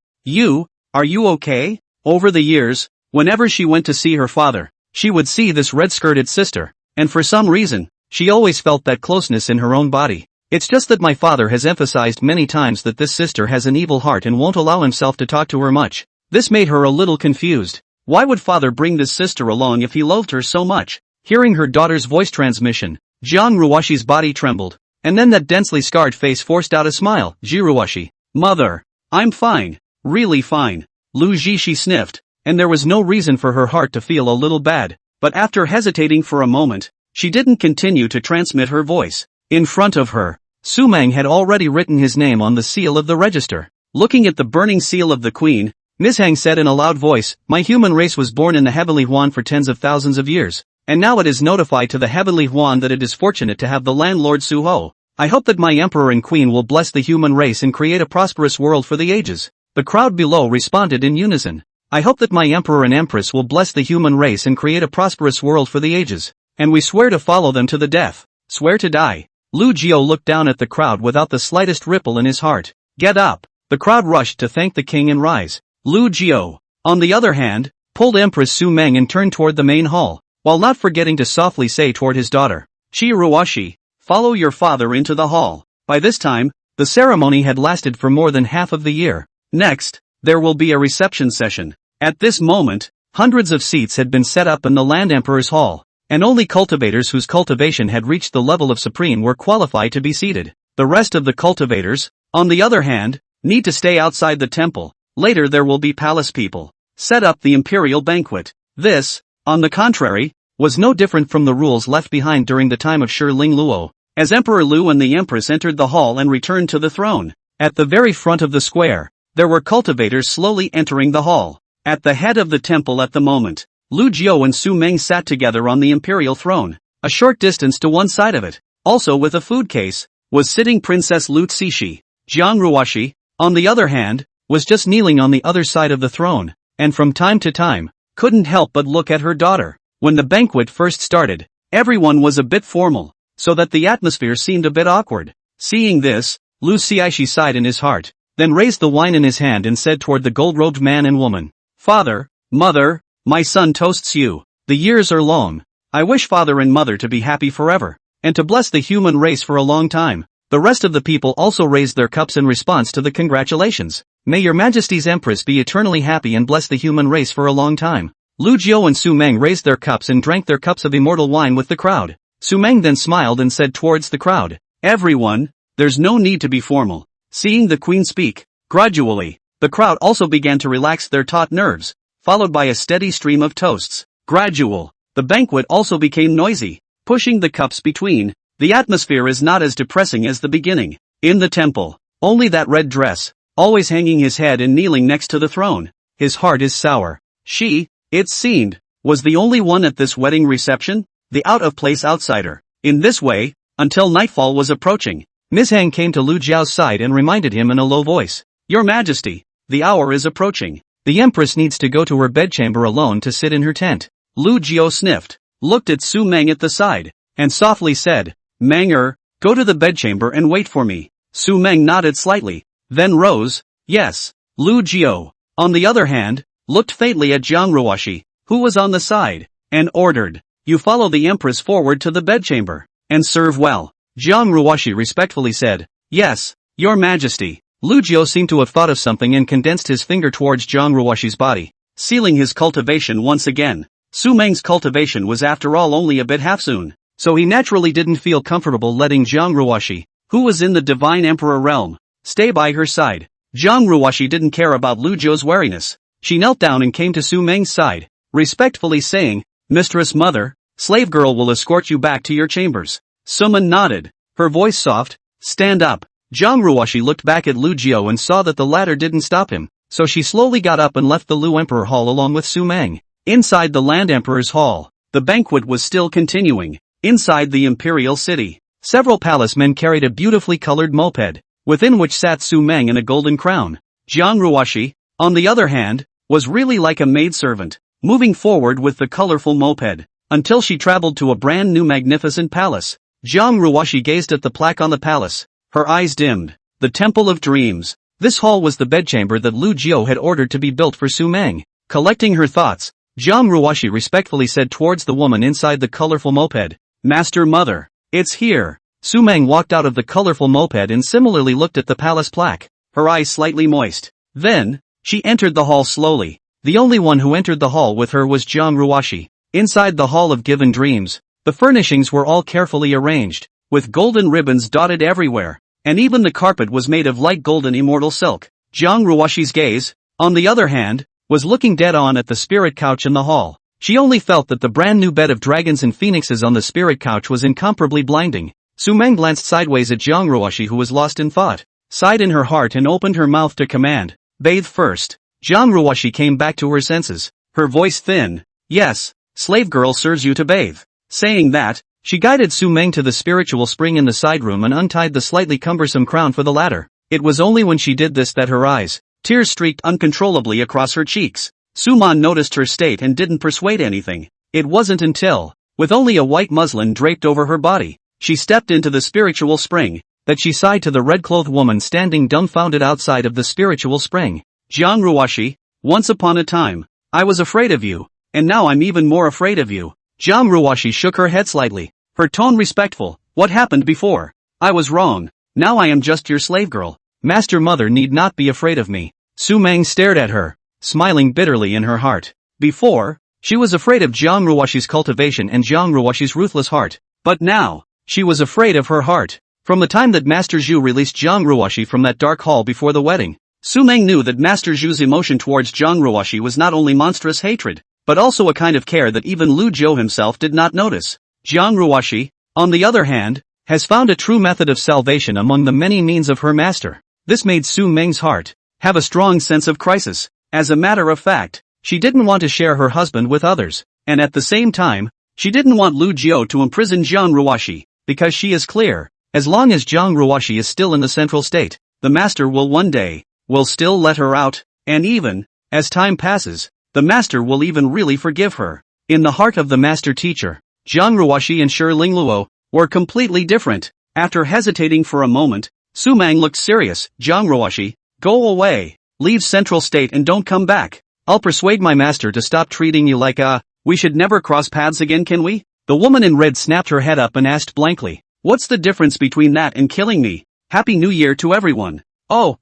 are you okay? Over the years, whenever she went to see her father, she would see this red-skirted sister, and for some reason, She always felt that closeness in her own body. It's just that my father has emphasized many times that this sister has an evil heart and won't allow himself to talk to her much. This made her a little confused. Why would father bring this sister along if he loved her so much? Hearing her daughter's voice transmission, Jiang Ruoshi's body trembled. And then that densely scarred face forced out a smile. Jiruoshi. Mother. I'm fine. Really fine. Lu Jishi sniffed, and there was no reason for her heart to feel a little bad. But after hesitating for a moment, she didn't continue to transmit her voice. In front of her, Su Meng had already written his name on the seal of the register. Looking at the burning seal of the queen, Ms. Hang said in a loud voice, "My human race was born in the Heavenly Huan for tens of thousands of years, and now it is notified to the Heavenly Huan that it is fortunate to have the landlord Su Ho. I hope that my emperor and queen will bless the human race and create a prosperous world for the ages." The crowd below responded in unison. "I hope that my emperor and empress will bless the human race and create a prosperous world for the ages. And we swear to follow them to the death. Swear to die." Lu Jiao looked down at the crowd without the slightest ripple in his heart. "Get up!" The crowd rushed to thank the king and rise. Lu Jiao, on the other hand, pulled Empress Su Meng and turned toward the main hall, while not forgetting to softly say toward his daughter, "Shi Ruoshi, follow your father into the hall." By this time, the ceremony had lasted for more than half of the year. Next, there will be a reception session. At this moment, hundreds of seats had been set up in the Land Emperor's hall, and only cultivators whose cultivation had reached the level of supreme were qualified to be seated. The rest of the cultivators, on the other hand, need to stay outside the temple. Later there will be palace people set up the imperial banquet. This, on the contrary, was no different from the rules left behind during the time of Shi Ling Luo, as Emperor Lu and the Empress entered the hall and returned to the throne. At the very front of the square, there were cultivators slowly entering the hall. At the head of the temple at the moment, Lu Jiao and Su Meng sat together on the imperial throne. A short distance to one side of it, also with a food case, was sitting Princess Lu Cixi. Jiang Ruoshi, on the other hand, was just kneeling on the other side of the throne, and from time to time, couldn't help but look at her daughter. When the banquet first started, everyone was a bit formal, so that the atmosphere seemed a bit awkward. Seeing this, Lu Cixi sighed in his heart, then raised the wine in his hand and said toward the gold-robed man and woman, "Father, mother, my son toasts you. The years are long. I wish father and mother to be happy forever, and to bless the human race for a long time." The rest of the people also raised their cups in response to the congratulations. "May your majesty's empress be eternally happy and bless the human race for a long time." Lu Jiao and Su Meng raised their cups and drank their cups of immortal wine with the crowd. Su Meng then smiled and said towards the crowd, "Everyone, there's no need to be formal." Seeing the queen speak, gradually, the crowd also began to relax their taut nerves, followed by a steady stream of toasts. The banquet also became noisy, pushing the cups between. The atmosphere is not as depressing as the beginning. In the temple, only that red dress, always hanging his head and kneeling next to the throne. His heart is sour. She, it seemed, was the only one at this wedding reception, the out-of-place outsider. In this way, until nightfall was approaching, Ms. Hang came to Lu Jiao's side and reminded him in a low voice, "Your Majesty, the hour is approaching. The Empress needs to go to her bedchamber alone to sit in her tent." Lu Jiao sniffed, looked at Su Meng at the side, and softly said, "Menger, go to the bedchamber and wait for me." Su Meng nodded slightly, then rose. "Yes." Lu Jiao, on the other hand, looked faintly at Jiang Ruoshi, who was on the side, and ordered, "You follow the Empress forward to the bedchamber, and serve well." Jiang Ruoshi respectfully said, "Yes, Your Majesty." Lu Jiao seemed to have thought of something and condensed his finger towards Jiang Ruoshi's body, sealing his cultivation once again. Su Meng's cultivation was after all only a bit half-soon, so he naturally didn't feel comfortable letting Jiang Ruoshi, who was in the Divine Emperor realm, stay by her side. Jiang Ruoshi didn't care about Lu Jiao's wariness. She knelt down and came to Su Meng's side, respectfully saying, "Mistress Mother, slave girl will escort you back to your chambers." Suman nodded, her voice soft. "Stand up." Jiang Ruoshi looked back at Lu Jiao and saw that the latter didn't stop him, so she slowly got up and left the Lu Emperor Hall along with Su Meng. Inside the Land Emperor's Hall, the banquet was still continuing. Inside the imperial city, several palace men carried a beautifully colored moped, within which sat Su Meng in a golden crown. Jiang Ruoshi, on the other hand, was really like a maidservant, moving forward with the colorful moped, until she traveled to a brand new magnificent palace. Jiang Ruoshi gazed at the plaque on the palace, her eyes dimmed. The Temple of Dreams. This hall was the bedchamber that Lu Jiao had ordered to be built for Su Meng. Collecting her thoughts, Jiang Ruoshi respectfully said towards the woman inside the colorful moped, "Master Mother, It's here. Su Meng walked out of the colorful moped and similarly looked at the palace plaque, her eyes slightly moist. Then, she entered the hall slowly. The only one who entered the hall with her was Jiang Ruoshi. Inside the Hall of Given Dreams, the furnishings were all carefully arranged, with golden ribbons dotted everywhere, and even the carpet was made of light golden immortal silk. Jiang Ruoshi's gaze, on the other hand, was looking dead on at the spirit couch in the hall. She only felt that the brand new bed of dragons and phoenixes on the spirit couch was incomparably blinding. Su Meng glanced sideways at Jiang Ruoshi, who was lost in thought, sighed in her heart and opened her mouth to command, "Bathe first." Jiang Ruoshi came back to her senses, her voice thin. "Yes, slave girl serves you to bathe." Saying that, she guided Su Meng to the spiritual spring in the side room and untied the slightly cumbersome crown for the latter. It was only when she did this that her eyes, tears streaked uncontrollably across her cheeks. Su Man noticed her state and didn't persuade anything. It wasn't until, with only a white muslin draped over her body, she stepped into the spiritual spring, that she sighed to the red-clothed woman standing dumbfounded outside of the spiritual spring. "Jiang Ruoshi, once upon a time, I was afraid of you, and now I'm even more afraid of you." Jiang Ruoshi shook her head slightly, her tone respectful. "What happened before? I was wrong. Now I am just your slave girl. Master Mother need not be afraid of me." Su Meng stared at her, smiling bitterly in her heart. Before, she was afraid of Jiang Ruoshi's cultivation and Jiang Ruoshi's ruthless heart. But now, she was afraid of her heart. From the time that Master Zhu released Jiang Ruoshi from that dark hall before the wedding, Su Meng knew that Master Zhu's emotion towards Jiang Ruoshi was not only monstrous hatred, but also a kind of care that even Lu Jiu himself did not notice. Jiang Ruoshi, on the other hand, has found a true method of salvation among the many means of her master. This made Su Meng's heart have a strong sense of crisis. As a matter of fact, she didn't want to share her husband with others, and at the same time, she didn't want Lu Jiu to imprison Jiang Ruoshi, because she is clear, as long as Jiang Ruoshi is still in the central state, the master will still let her out, and even, as time passes, the master will even really forgive her. In the heart of the master teacher, Jiang Ruoshi and Shi Lingluo were completely different. After hesitating for a moment, Su Meng looked serious. "Jiang Ruoshi, go away. Leave Central State and don't come back. I'll persuade my master to stop treating you like we should never cross paths again, can we?" The woman in red snapped her head up and asked blankly, "What's the difference between that and killing me? Happy New Year to everyone. Oh,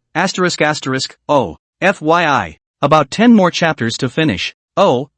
oh, FYI. About 10 more chapters to finish. Oh.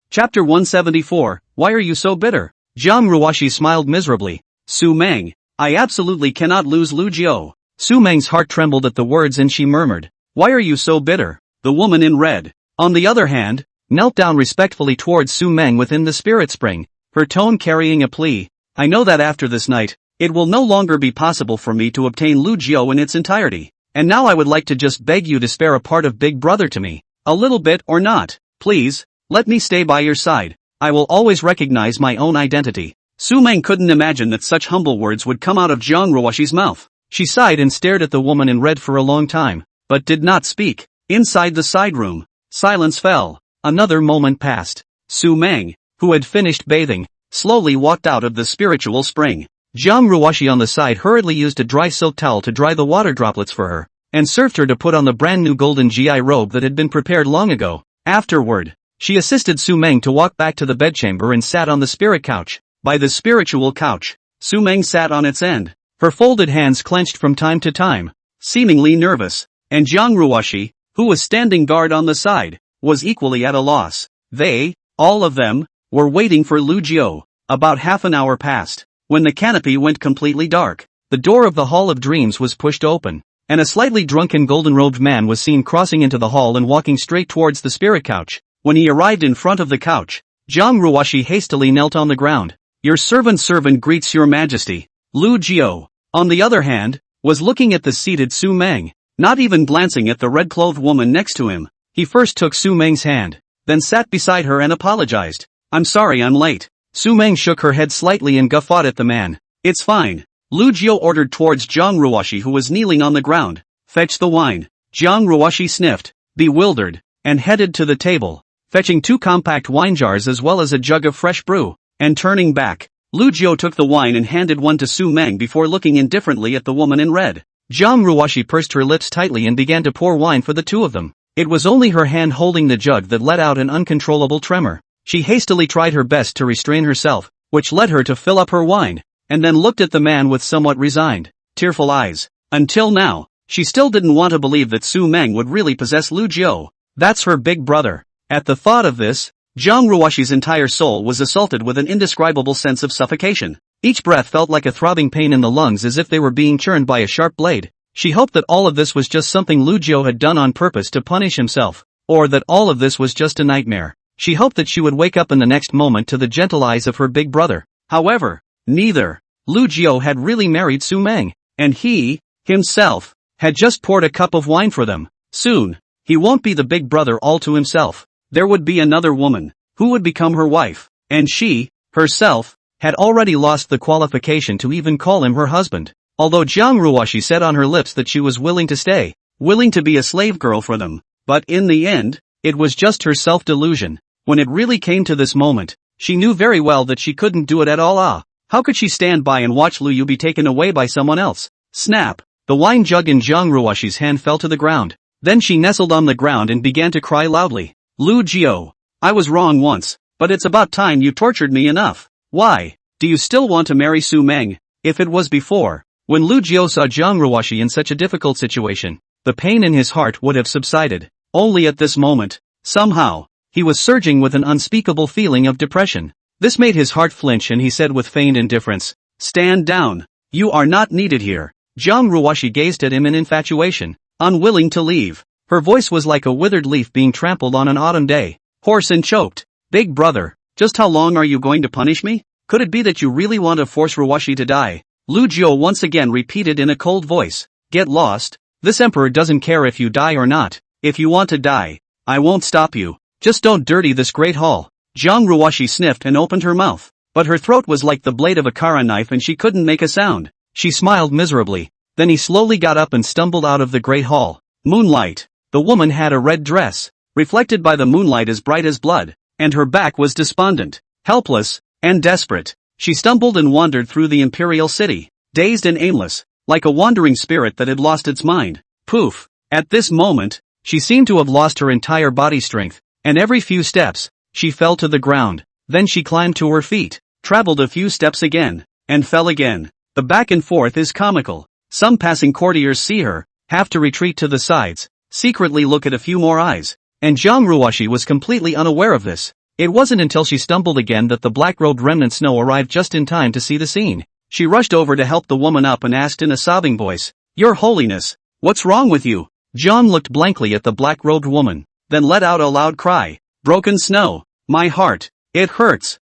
Chapter 174, why are you so bitter?" Jiang Ruoshi smiled miserably. "Su Meng, I absolutely cannot lose Lu Jiu." Su Meng's heart trembled at the words and she murmured, "Why are you so bitter?" The woman in red, on the other hand, knelt down respectfully towards Su Meng within the spirit spring, her tone carrying a plea. "I know that after this night, it will no longer be possible for me to obtain Lu Jiu in its entirety, and now I would like to just beg you to spare a part of Big Brother to me. A little bit or not. Please, let me stay by your side. I will always recognize my own identity." Su Meng couldn't imagine that such humble words would come out of Jiang Ruoshi's mouth. She sighed and stared at the woman in red for a long time, but did not speak. Inside the side room, silence fell. Another moment passed. Su Meng, who had finished bathing, slowly walked out of the spiritual spring. Jiang Ruoshi on the side hurriedly used a dry silk towel to dry the water droplets for her, and served her to put on the brand new golden GI robe that had been prepared long ago. Afterward, she assisted Su Meng to walk back to the bedchamber and sat on the spirit couch. By the spiritual couch, Su Meng sat on its end, her folded hands clenched from time to time, seemingly nervous, and Jiang Ruoshi, who was standing guard on the side, was equally at a loss. They, all of them, were waiting for Lu Jiu. About half an hour passed. When the canopy went completely dark, the door of the Hall of Dreams was pushed open, and a slightly drunken golden-robed man was seen crossing into the hall and walking straight towards the spirit couch. When he arrived in front of the couch, Jiang Ruoshi hastily knelt on the ground. "Your servant greets your majesty." Lu Jiu, on the other hand, was looking at the seated Su Meng, not even glancing at the red-clothed woman next to him. He first took Su Meng's hand, then sat beside her and apologized. "I'm sorry I'm late." Su Meng shook her head slightly and guffawed at the man. "It's fine." Lu Jiu ordered towards Jiang Ruoshi, who was kneeling on the ground. "Fetch the wine." Jiang Ruoshi sniffed, bewildered, and headed to the table, fetching 2 compact wine jars as well as a jug of fresh brew, and turning back. Lu Jiu took the wine and handed one to Su Meng before looking indifferently at the woman in red. Jiang Ruoshi pursed her lips tightly and began to pour wine for the two of them. It was only her hand holding the jug that let out an uncontrollable tremor. She hastily tried her best to restrain herself, which led her to fill up her wine. and then looked at the man with somewhat resigned, tearful eyes. Until now, she still didn't want to believe that Su Meng would really possess Lu Jiao. That's her big brother. At the thought of this, Zhang Ruoxi's entire soul was assaulted with an indescribable sense of suffocation. Each breath felt like a throbbing pain in the lungs as if they were being churned by a sharp blade. She hoped that all of this was just something Lu Jiao had done on purpose to punish himself, or that all of this was just a nightmare. She hoped that she would wake up in the next moment to the gentle eyes of her big brother. However, neither. Lu Jiao had really married Su Meng, and he, himself, had just poured a cup of wine for them. Soon, he won't be the big brother all to himself. There would be another woman, who would become her wife, and she, herself, had already lost the qualification to even call him her husband. Although Zhang Ruoxi said on her lips that she was willing to stay, willing to be a slave girl for them, but in the end, it was just her self-delusion. When it really came to this moment, she knew very well that she couldn't do it at all. How could she stand by and watch Lu Yu be taken away by someone else? Snap! The wine jug in Zhang Ruoxi's hand fell to the ground. Then she nestled on the ground and began to cry loudly. Lu Jiao, I was wrong once, but it's about time you tortured me enough. Why? Do you still want to marry Su Meng? If it was before, when Lu Jiao saw Zhang Ruoxi in such a difficult situation, the pain in his heart would have subsided. Only at this moment, somehow, he was surging with an unspeakable feeling of depression. This made his heart flinch and he said with feigned indifference, Stand down. You are not needed here. Zhang Ruoxi gazed at him in infatuation, unwilling to leave. Her voice was like a withered leaf being trampled on an autumn day, hoarse and choked. Big brother, just how long are you going to punish me? Could it be that you really want to force Ruoxi to die? Lu Jiao once again repeated in a cold voice. Get lost. This emperor doesn't care if you die or not. If you want to die, I won't stop you. Just don't dirty this great hall. Zhang Ruoxi sniffed and opened her mouth, but her throat was like the blade of a kara knife and she couldn't make a sound. She smiled miserably. Then he slowly got up and stumbled out of the great hall. Moonlight. The woman had a red dress, reflected by the moonlight as bright as blood, and her back was despondent, helpless, and desperate. She stumbled and wandered through the imperial city, dazed and aimless, like a wandering spirit that had lost its mind. Poof! At this moment, she seemed to have lost her entire body strength, and every few steps, she fell to the ground. Then she climbed to her feet, traveled a few steps again, and fell again. The back and forth is comical. Some passing courtiers see her, have to retreat to the sides, secretly look at a few more eyes, and Zhang Ruoxi was completely unaware of this. It wasn't until she stumbled again that the black-robed remnant Snow arrived just in time to see the scene. She rushed over to help the woman up and asked in a sobbing voice, Your Holiness, what's wrong with you? Zhang looked blankly at the black-robed woman, then let out a loud cry. Broken Snow, my heart, it hurts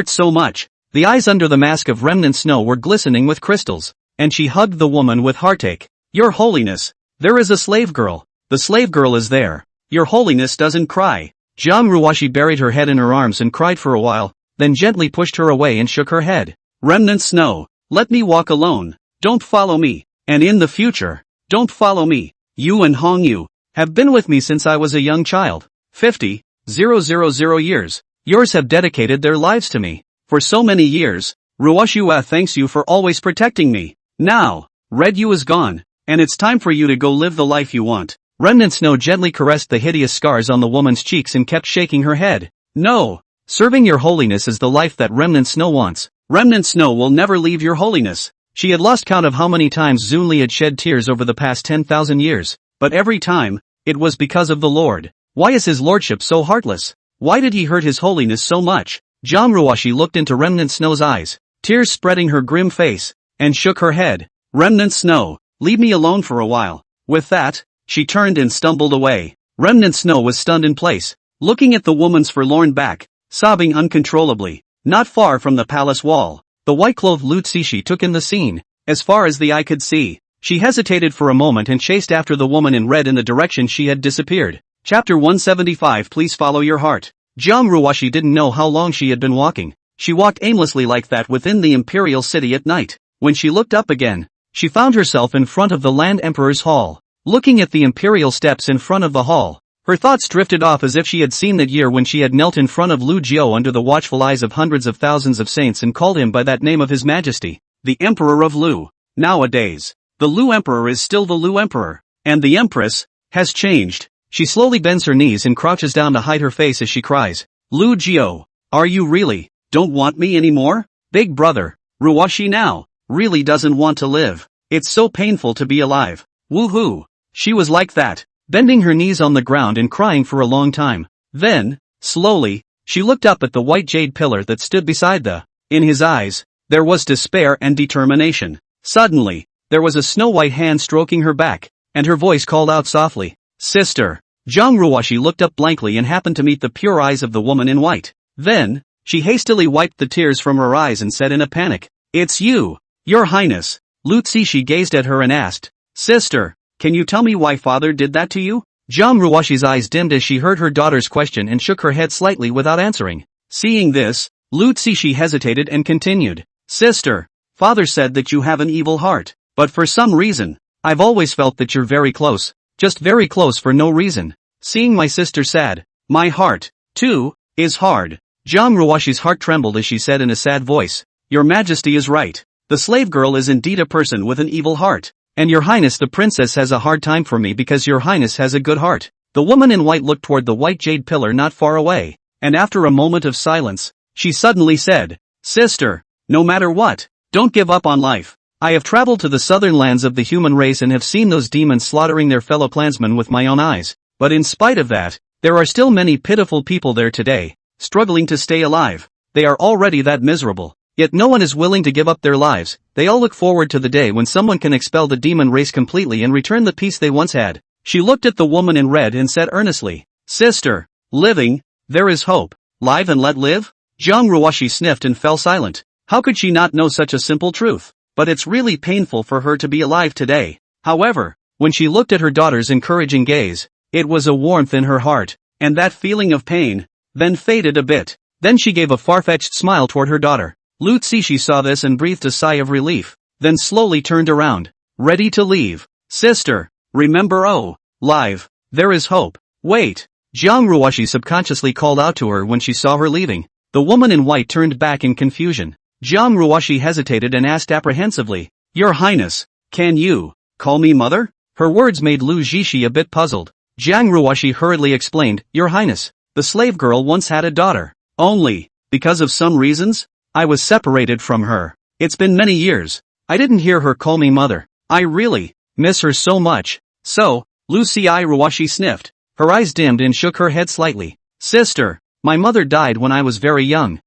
so much. The eyes under the mask of remnant Snow were glistening with crystals, and she hugged the woman with heartache. Your Holiness, there is a slave girl. The slave girl is there. Your Holiness doesn't cry. Zhang Ruoxi buried her head in her arms and cried for a while, then gently pushed her away and shook her head. Remnant Snow, let me walk alone. Don't follow me. And in the future, don't follow me. You and Hong Yu have been with me since I was a young child. 50,000 years. Yours have dedicated their lives to me. For so many years, Ruoxiu thanks you for always protecting me. Now, Red Yu is gone, and it's time for you to go live the life you want. Remnant Snow gently caressed the hideous scars on the woman's cheeks and kept shaking her head. No, serving your holiness is the life that Remnant Snow wants. Remnant Snow will never leave your holiness. She had lost count of how many times Zunli had shed tears over the past 10,000 years, but every time, it was because of the Lord. Why is his lordship so heartless? Why did he hurt his holiness so much? Zhang Ruoxi looked into Remnant Snow's eyes, tears spreading her grim face, and shook her head. Remnant Snow, leave me alone for a while. With that, she turned and stumbled away. Remnant Snow was stunned in place, looking at the woman's forlorn back, sobbing uncontrollably. Not far from the palace wall, the white-clothed Lu Zishi took in the scene. As far as the eye could see, she hesitated for a moment and chased after the woman in red in the direction she had disappeared. Chapter 175. Please follow your heart. Zhang Ruoxi didn't know how long she had been walking. She walked aimlessly like that within the imperial city at night. When she looked up again, she found herself in front of the Land Emperor's hall. Looking at the imperial steps in front of the hall, her thoughts drifted off as if she had seen that year when she had knelt in front of Lu Jiao under the watchful eyes of hundreds of thousands of saints and called him by that name of His Majesty, the Emperor of Lu. Nowadays, the Lu Emperor is still the Lu Emperor, and the Empress has changed. She slowly bends her knees and crouches down to hide her face as she cries, Lu Jiao, are you really, don't want me anymore? Big brother, Ruwashi now really doesn't want to live. It's so painful to be alive. Woohoo! She was like that, bending her knees on the ground and crying for a long time. Then, slowly, she looked up at the white jade pillar that stood beside the. In his eyes, there was despair and determination. Suddenly, there was a snow-white hand stroking her back, and her voice called out softly, "Sister." Zhang Ruoshi looked up blankly and happened to meet the pure eyes of the woman in white. Then, she hastily wiped the tears from her eyes and said in a panic, "It's you, Your Highness." Lu Zishi gazed at her and asked, "Sister, can you tell me why father did that to you?" Zhang Ruoshi's eyes dimmed as she heard her daughter's question and shook her head slightly without answering. Seeing this, Lu Zishi hesitated and continued, "Sister, father said that you have an evil heart, but for some reason, I've always felt that you're very close, just very close for no reason. Seeing my sister sad, my heart, too, is hard." Zhang Ruoshi's heart trembled as she said in a sad voice, "Your Majesty is right. The slave girl is indeed a person with an evil heart. And Your Highness the princess has a hard time for me because Your Highness has a good heart." The woman in white looked toward the white jade pillar not far away, and after a moment of silence, she suddenly said, "Sister, no matter what, don't give up on life. I have traveled to the southern lands of the human race and have seen those demons slaughtering their fellow clansmen with my own eyes, but in spite of that, there are still many pitiful people there today, struggling to stay alive. They are already that miserable. Yet no one is willing to give up their lives. They all look forward to the day when someone can expel the demon race completely and return the peace they once had." She looked at the woman in red and said earnestly, "Sister, living, there is hope. Live and let live?" Zhang Ruoshi sniffed and fell silent. How could she not know such a simple truth? But it's really painful for her to be alive today. However, when she looked at her daughter's encouraging gaze, it was a warmth in her heart, and that feeling of pain then faded a bit. Then she gave a far-fetched smile toward her daughter. Lu Zishi saw this and breathed a sigh of relief, then slowly turned around, ready to leave. "Sister, remember, oh, live, there is hope." "Wait," Zhang Ruoshi subconsciously called out to her when she saw her leaving. The woman in white turned back in confusion. Zhang Ruoshi hesitated and asked apprehensively, "Your Highness, can you call me mother?" Her words made Lu Zishi a bit puzzled. Zhang Ruoshi hurriedly explained, "Your Highness, the slave girl once had a daughter. Only, because of some reasons, I was separated from her. It's been many years. I didn't hear her call me mother. I really miss her so much." "So," Lu Ruoshi sniffed. Her eyes dimmed and shook her head slightly. "Sister, my mother died when I was very young.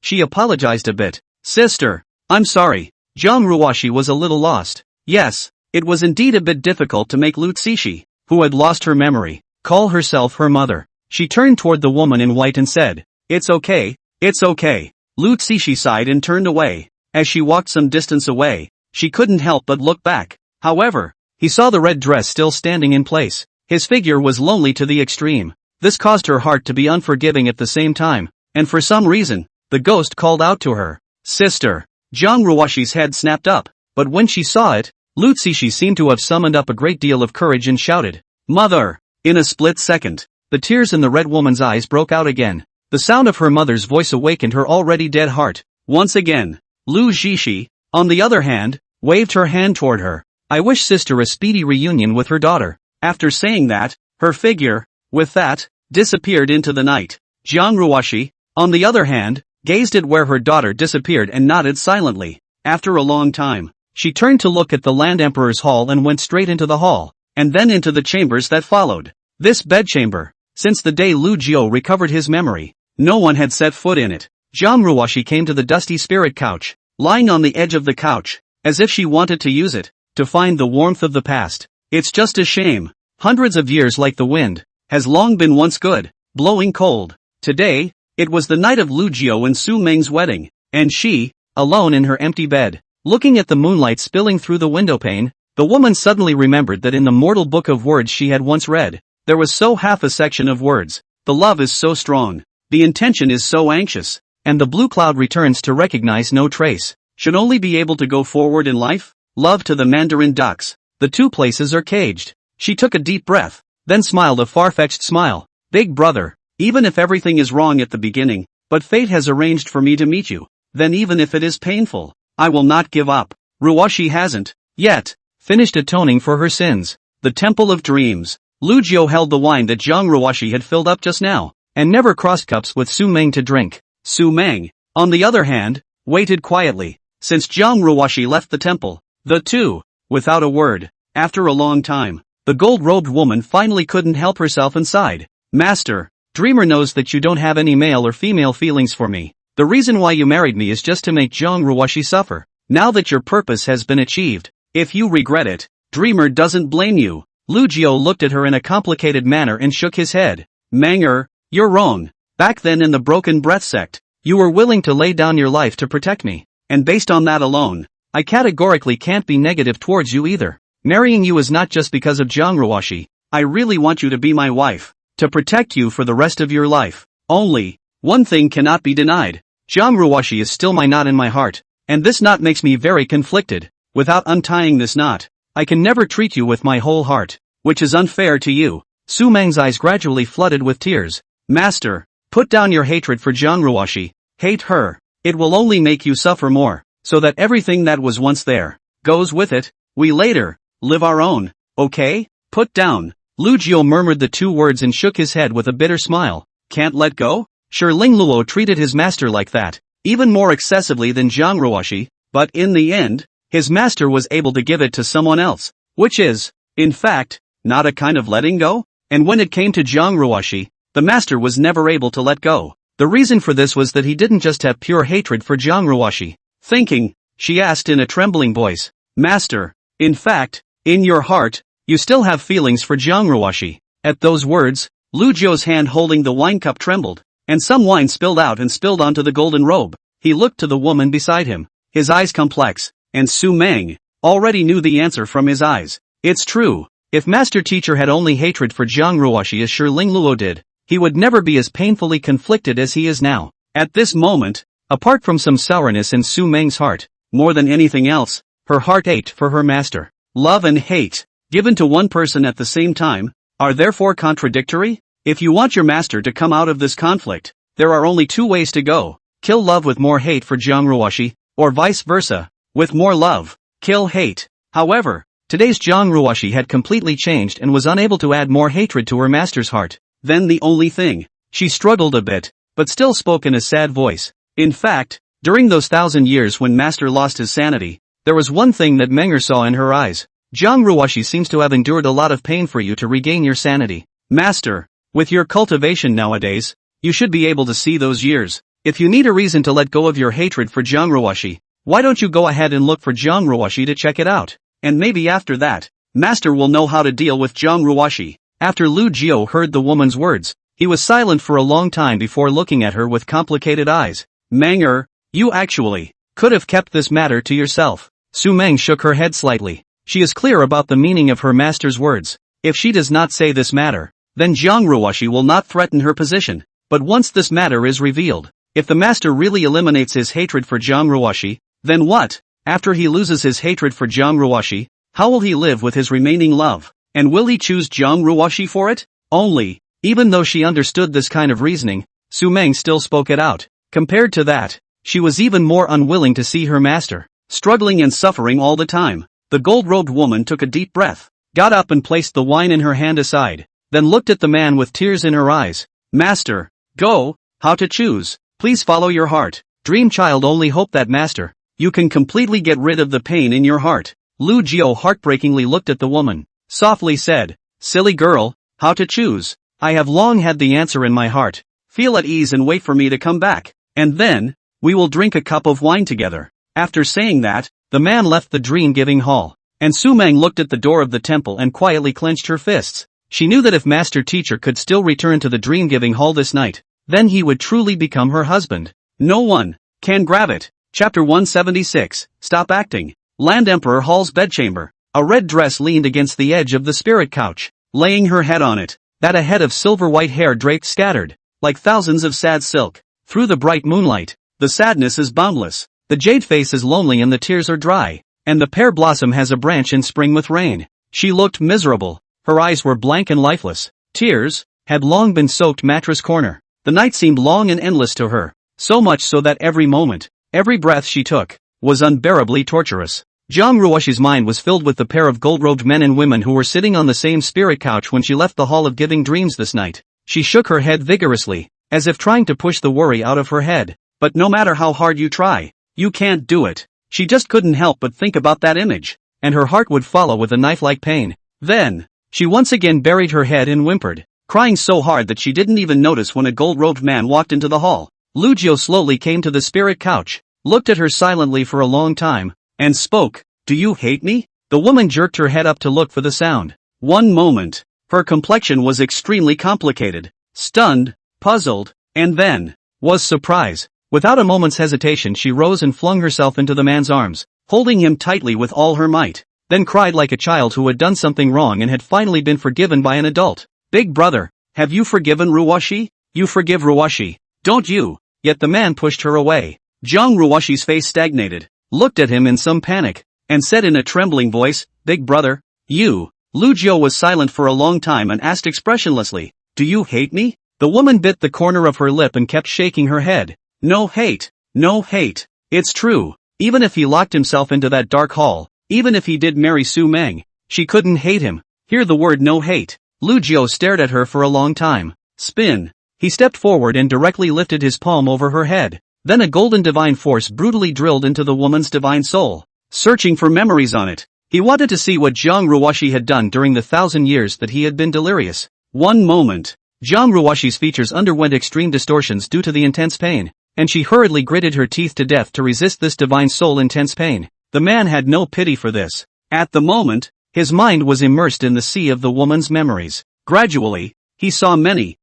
She apologized a bit. "Sister, I'm sorry." Zhang Ruoshi was a little lost. Yes, it was indeed a bit difficult to make Lu Zishi, who had lost her memory, call herself her mother. She turned toward the woman in white and said, "It's okay, it's okay." Lu Zishi sighed and turned away. As she walked some distance away, she couldn't help but look back. However, he saw the red dress still standing in place. His figure was lonely to the extreme. This caused her heart to be unforgiving at the same time, and for some reason, the ghost called out to her, "Sister." Zhang Ruoshi's head snapped up, but when she saw it, Lu Zishi seemed to have summoned up a great deal of courage and shouted, "Mother!" In a split second, the tears in the red woman's eyes broke out again. The sound of her mother's voice awakened her already dead heart. Once again, Lu Zishi, on the other hand, waved her hand toward her. "I wish sister a speedy reunion with her daughter." After saying that, her figure, with that, disappeared into the night. Zhang Ruoshi, on the other hand, gazed at where her daughter disappeared and nodded silently. After a long time, she turned to look at the Land Emperor's hall and went straight into the hall, and then into the chambers that followed. This bedchamber, since the day Lu Jiu recovered his memory, no one had set foot in it. Zhang Ruoshi came to the dusty spirit couch, lying on the edge of the couch, as if she wanted to use it, to find the warmth of the past. It's just a shame. Hundreds of years like the wind, has long been once good, blowing cold. Today, it was the night of Lu Jiu and Su Meng's wedding, and she, alone in her empty bed, looking at the moonlight spilling through the windowpane, the woman suddenly remembered that in the mortal book of words she had once read, there was so half a section of words. The love is so strong. The intention is so anxious, and the blue cloud returns to recognize no trace. Should only be able to go forward in life. Love to the Mandarin ducks. The two places are caged. She took a deep breath, then smiled a far-fetched smile. "Big brother, even if everything is wrong at the beginning, but fate has arranged for me to meet you, then even if it is painful, I will not give up." Ruoshi hasn't yet finished atoning for her sins. The Temple of Dreams. Lu Jiu held the wine that Zhang Ruoshi had filled up just now, and never crossed cups with Su Meng to drink. Su Meng, on the other hand, waited quietly, since Jiang Ruoshi left the temple. The two, without a word, after a long time, the gold-robed woman finally couldn't help herself and sighed. Master, Dreamer knows that you don't have any male or female feelings for me. The reason why you married me is just to make Jiang Ruoshi suffer. Now that your purpose has been achieved, if you regret it, Dreamer doesn't blame you. Lu Jiao looked at her in a complicated manner and shook his head. Manger, you're wrong. Back then in the Broken Breath sect, you were willing to lay down your life to protect me, and based on that alone, I categorically can't be negative towards you either. Marrying you is not just because of Jiang Ruoshi. I really want you to be my wife, to protect you for the rest of your life. Only, one thing cannot be denied. Jiang Ruoshi is still my knot in my heart, and this knot makes me very conflicted. Without untying this knot, I can never treat you with my whole heart, which is unfair to you. Su Meng's eyes gradually flooded with tears. Master, put down your hatred for Jiang Ruoshi. Hate her. It will only make you suffer more, so that everything that was once there goes with it. We later live our own, okay? Put down. Lu Jiao murmured the two words and shook his head with a bitter smile. Can't let go? Sure, Ling Luo treated his master like that, even more excessively than Jiang Ruoshi, but in the end, his master was able to give it to someone else, which is, in fact, not a kind of letting go? And when it came to Jiang Ruoshi, the master was never able to let go. The reason for this was that he didn't just have pure hatred for Jiang Ruoshi. Thinking, she asked in a trembling voice, Master, in fact, in your heart, you still have feelings for Jiang Ruoshi. At those words, Lu Jiao's hand holding the wine cup trembled, and some wine spilled out and spilled onto the golden robe. He looked to the woman beside him, his eyes complex, and Su Meng already knew the answer from his eyes. It's true, if Master Teacher had only hatred for Jiang Ruoshi as Shi Ling Luo did, he would never be as painfully conflicted as he is now. At this moment, apart from some sourness in Su Meng's heart, more than anything else, her heart ached for her master. Love and hate, given to one person at the same time, are therefore contradictory? If you want your master to come out of this conflict, there are only two ways to go. Kill love with more hate for Jiang Ruoshi, or vice versa, with more love, kill hate. However, today's Jiang Ruoshi had completely changed and was unable to add more hatred to her master's heart. Then the only thing, she struggled a bit, but still spoke in a sad voice. In fact, during those 1,000 years when master lost his sanity, there was one thing that Menger saw in her eyes. Jiang Ruoshi seems to have endured a lot of pain for you to regain your sanity. Master, with your cultivation nowadays, you should be able to see those years. If you need a reason to let go of your hatred for Jiang Ruoshi, why don't you go ahead and look for Jiang Ruoshi to check it out? And maybe after that, master will know how to deal with Jiang Ruoshi. After Lu Jiao heard the woman's words, he was silent for a long time before looking at her with complicated eyes. Menger, you actually could have kept this matter to yourself. Su Meng shook her head slightly. She is clear about the meaning of her master's words. If she does not say this matter, then Jiang Ruoshi will not threaten her position. But once this matter is revealed, if the master really eliminates his hatred for Jiang Ruoshi, then what? After he loses his hatred for Jiang Ruoshi, how will he live with his remaining love? And will he choose Jiang Ruoshi for it? Only, even though she understood this kind of reasoning, Su Meng still spoke it out. Compared to that, she was even more unwilling to see her master struggling and suffering all the time. The gold-robed woman took a deep breath, got up and placed the wine in her hand aside, then looked at the man with tears in her eyes. Master, go, how to choose, please follow your heart. Dream child, only hope that master, you can completely get rid of the pain in your heart. Lu Jiao heartbreakingly looked at the woman, softly said, silly girl, how to choose? I have long had the answer in my heart. Feel at ease and wait for me to come back, and then, we will drink a cup of wine together. After saying that, the man left the dream-giving hall, and Su Meng looked at the door of the temple and quietly clenched her fists. She knew that if Master Teacher could still return to the dream-giving hall this night, then he would truly become her husband. No one can grab it. Chapter 176, Stop Acting. Land Emperor Hall's bedchamber. A red dress leaned against the edge of the spirit couch, laying her head on it. That a head of silver-white hair draped scattered, like thousands of sad silk, through the bright moonlight. The sadness is boundless. The jade face is lonely and the tears are dry, and the pear blossom has a branch in spring with rain. She looked miserable. Her eyes were blank and lifeless. Tears had long been soaked mattress corner. The night seemed long and endless to her, so much so that every moment, every breath she took, was unbearably torturous. Jiang Ruoshi's mind was filled with the pair of gold-robed men and women who were sitting on the same spirit couch when she left the Hall of Giving Dreams this night. She shook her head vigorously, as if trying to push the worry out of her head. But no matter how hard you try, You can't do it. She just couldn't help but think about that image, and her heart would follow with a knife-like pain. Then, she once again buried her head and whimpered, crying so hard that she didn't even notice when a gold-robed man walked into the hall. Lucio slowly came to the spirit couch, looked at her silently for a long time, and spoke, "Do you hate me?" The woman jerked her head up to look for the sound. One moment. Her complexion was extremely complicated, stunned, puzzled, and then, was surprise. Without a moment's hesitation she rose and flung herself into the man's arms, holding him tightly with all her might, then cried like a child who had done something wrong and had finally been forgiven by an adult. "Big brother, have you forgiven Ruwashi? You forgive Ruwashi, don't you?" Yet the man pushed her away. Jiang Ruwashi's face stagnated, looked at him in some panic, and said in a trembling voice, "Big brother, you." Lucio was silent for a long time and asked expressionlessly, "Do you hate me?" The woman bit the corner of her lip and kept shaking her head. "No hate, no hate. It's true. Even if he locked himself into that dark hall, even if he did marry Su Meng, she couldn't hate him." Hear the word no hate. Lucio stared at her for a long time. Spin. He stepped forward and directly lifted his palm over her head. Then a golden divine force brutally drilled into the woman's divine soul, searching for memories on it. He wanted to see what Jiang Ruwashi had done during the 1,000 years that he had been delirious. One moment. Jiang Ruwashi's features underwent extreme distortions due to the intense pain, and she hurriedly gritted her teeth to death to resist this divine soul intense pain. The man had no pity for this. At the moment, his mind was immersed in the sea of the woman's memories. Gradually, he saw many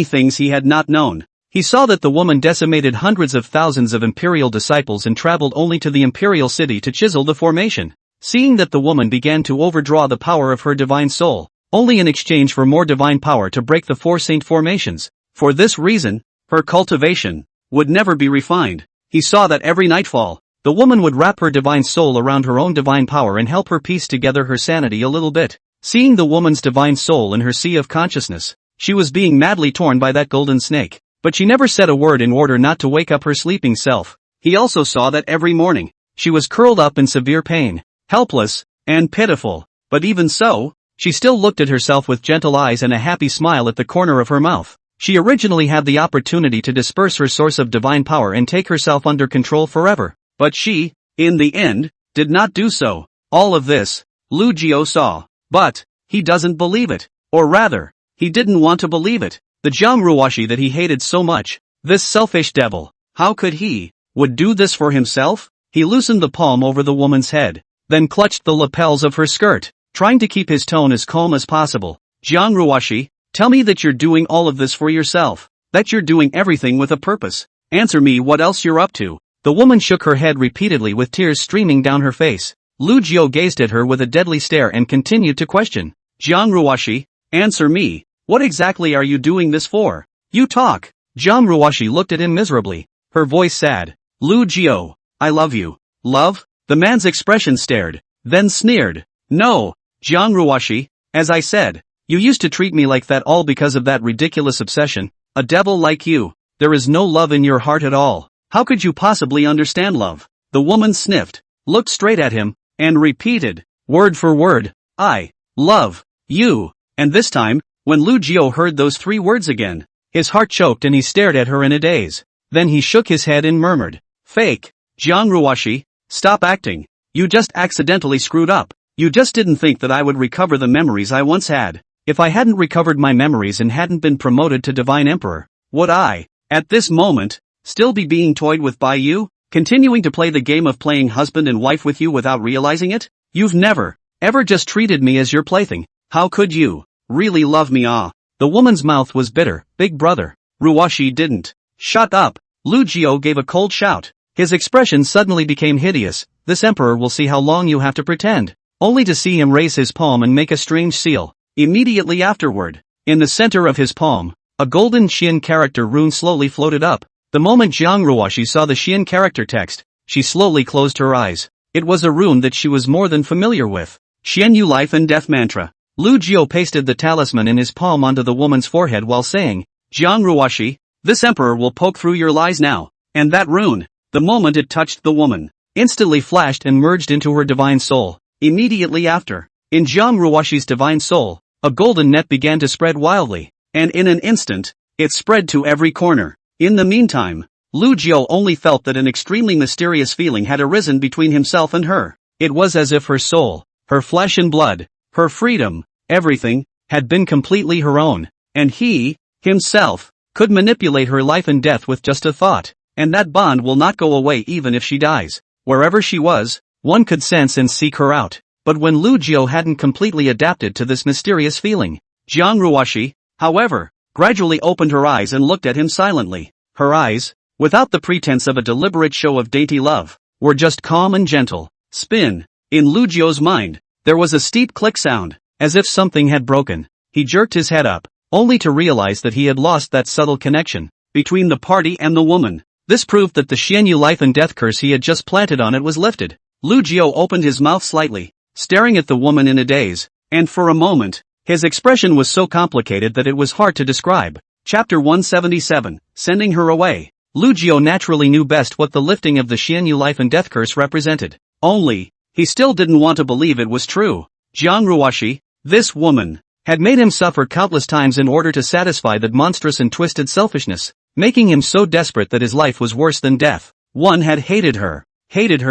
things he had not known. He saw that the woman decimated hundreds of thousands of imperial disciples and traveled only to the imperial city to chisel the formation. Seeing that the woman began to overdraw the power of her divine soul, only in exchange for more divine power to break the four saint formations. For this reason, her cultivation would never be refined. He saw that every nightfall, the woman would wrap her divine soul around her own divine power and help her piece together her sanity a little bit. Seeing the woman's divine soul in her sea of consciousness, she was being madly torn by that golden snake. But she never said a word in order not to wake up her sleeping self. He also saw that every morning, she was curled up in severe pain, helpless, and pitiful. But even so, she still looked at herself with gentle eyes and a happy smile at the corner of her mouth. She originally had the opportunity to disperse her source of divine power and take herself under control forever. But she, in the end, did not do so. All of this, Lucio saw. But, he doesn't believe it. Or rather, he didn't want to believe it. The Jiang Ruwashi that he hated so much, this selfish devil, how could he, would do this for himself? He loosened the palm over the woman's head, then clutched the lapels of her skirt, trying to keep his tone as calm as possible. "Jiang Ruwashi, tell me that you're doing all of this for yourself, that you're doing everything with a purpose. Answer me what else you're up to." The woman shook her head repeatedly with tears streaming down her face. Lucio gazed at her with a deadly stare and continued to question. "Jiang Ruwashi, answer me. What exactly are you doing this for? You talk." Jiang Ruwashi looked at him miserably, her voice sad. "Lucio, I love you." "Love?" The man's expression stared, then sneered. "No, Jiang Ruwashi, as I said, you used to treat me like that all because of that ridiculous obsession. A devil like you, there is no love in your heart at all. How could you possibly understand love?" The woman sniffed, looked straight at him, and repeated, word for word, "I love you." And this time, when Lucio heard those three words again, his heart choked and he stared at her in a daze. Then he shook his head and murmured, "Fake. Jiang Ruwashi, stop acting. You just accidentally screwed up. You just didn't think that I would recover the memories I once had. If I hadn't recovered my memories and hadn't been promoted to Divine Emperor, would I, at this moment, still be being toyed with by you? Continuing to play the game of playing husband and wife with you without realizing it? You've never, ever just treated me as your plaything. How could you really love me? Ah." The woman's mouth was bitter. "Big brother, Ruwashi didn't." "Shut up." Lucio gave a cold shout. His expression suddenly became hideous. "This emperor will see how long you have to pretend." Only to see him raise his palm and make a strange seal. Immediately afterward, in the center of his palm, a golden Xian character rune slowly floated up. The moment Jiang Ruwashi saw the Xian character text, she slowly closed her eyes. It was a rune that she was more than familiar with. Xian Yu life and death mantra. Lucio pasted the talisman in his palm onto the woman's forehead while saying, "Jiang Ruwashi, this emperor will poke through your lies now." And that rune, the moment it touched the woman, instantly flashed and merged into her divine soul. Immediately after, in Jiang Ruwashi's divine soul, a golden net began to spread wildly, and in an instant, it spread to every corner. In the meantime, Lu Jiu only felt that an extremely mysterious feeling had arisen between himself and her. It was as if her soul, her flesh and blood, her freedom, everything, had been completely her own, and he, himself, could manipulate her life and death with just a thought, and that bond will not go away even if she dies. Wherever she was, one could sense and seek her out. But when Lu Jiu hadn't completely adapted to this mysterious feeling, Jiang Ruoshi, however, gradually opened her eyes and looked at him silently. Her eyes, without the pretense of a deliberate show of dainty love, were just calm and gentle. Spin. In Lu Jiu's mind, there was a steep click sound, as if something had broken. He jerked his head up, only to realize that he had lost that subtle connection between the party and the woman. This proved that the Xianyu life and death curse he had just planted on it was lifted. Lu Jiu opened his mouth slightly, staring at the woman in a daze, and for a moment, his expression was so complicated that it was hard to describe. Chapter 177, Sending Her Away. Lu Jiu naturally knew best what the lifting of the Xianyu life and death curse represented. Only, he still didn't want to believe it was true. Jiang Ruoshi, this woman, had made him suffer countless times in order to satisfy that monstrous and twisted selfishness, making him so desperate that his life was worse than death. One had hated her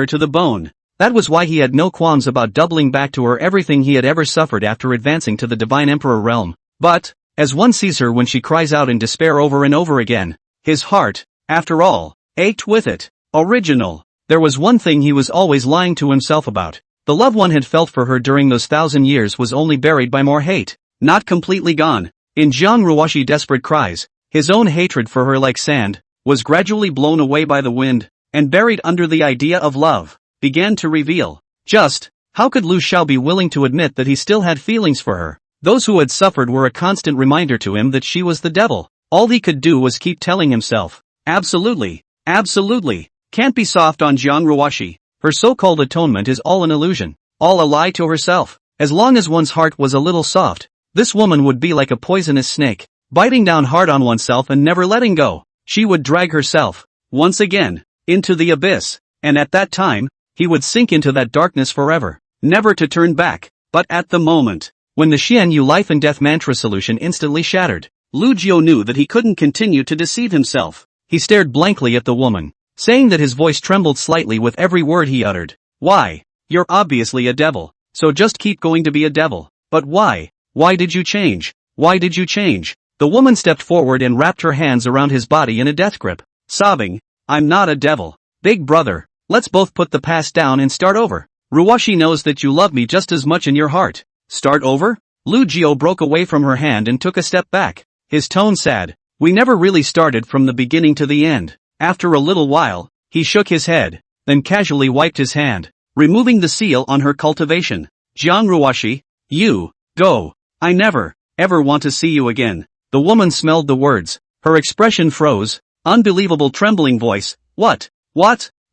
to the bone. That was why he had no qualms about doubling back to her everything he had ever suffered after advancing to the Divine Emperor realm. But, as one sees her when she cries out in despair over and over again, his heart, after all, ached with it. Original. There was one thing he was always lying to himself about. The love one had felt for her during those 1,000 years was only buried by more hate, not completely gone. In Jiang Ruoshi's desperate cries, his own hatred for her, like sand, was gradually blown away by the wind, and buried under the idea of love, began to reveal. Just, how could Lu Xiao be willing to admit that he still had feelings for her? Those who had suffered were a constant reminder to him that she was the devil. All he could do was keep telling himself, absolutely, absolutely, can't be soft on Jiang Ruoshi. Her so-called atonement is all an illusion, all a lie to herself. As long as one's heart was a little soft, this woman would be like a poisonous snake, biting down hard on oneself and never letting go. She would drag herself, once again, into the abyss, and at that time, he would sink into that darkness forever, never to turn back. But at the moment, when the Xianyu life and death mantra solution instantly shattered, Lu Jiu knew that he couldn't continue to deceive himself. He stared blankly at the woman, saying that his voice trembled slightly with every word he uttered. Why? You're obviously a devil, so just keep going to be a devil. But why? Why did you change? Why did you change? The woman stepped forward and wrapped her hands around his body in a death grip, sobbing, I'm not a devil. Big brother, let's both put the past down and start over. Ruoshi knows that you love me just as much in your heart. Start over? Lu Jiu broke away from her hand and took a step back, his tone sad. We never really started from the beginning to the end. After a little while, he shook his head, then casually wiped his hand, removing the seal on her cultivation. Jiang Ruoshi, you, go. I never, ever want to see you again. The woman smelled the words. Her expression froze. Unbelievable trembling voice. What?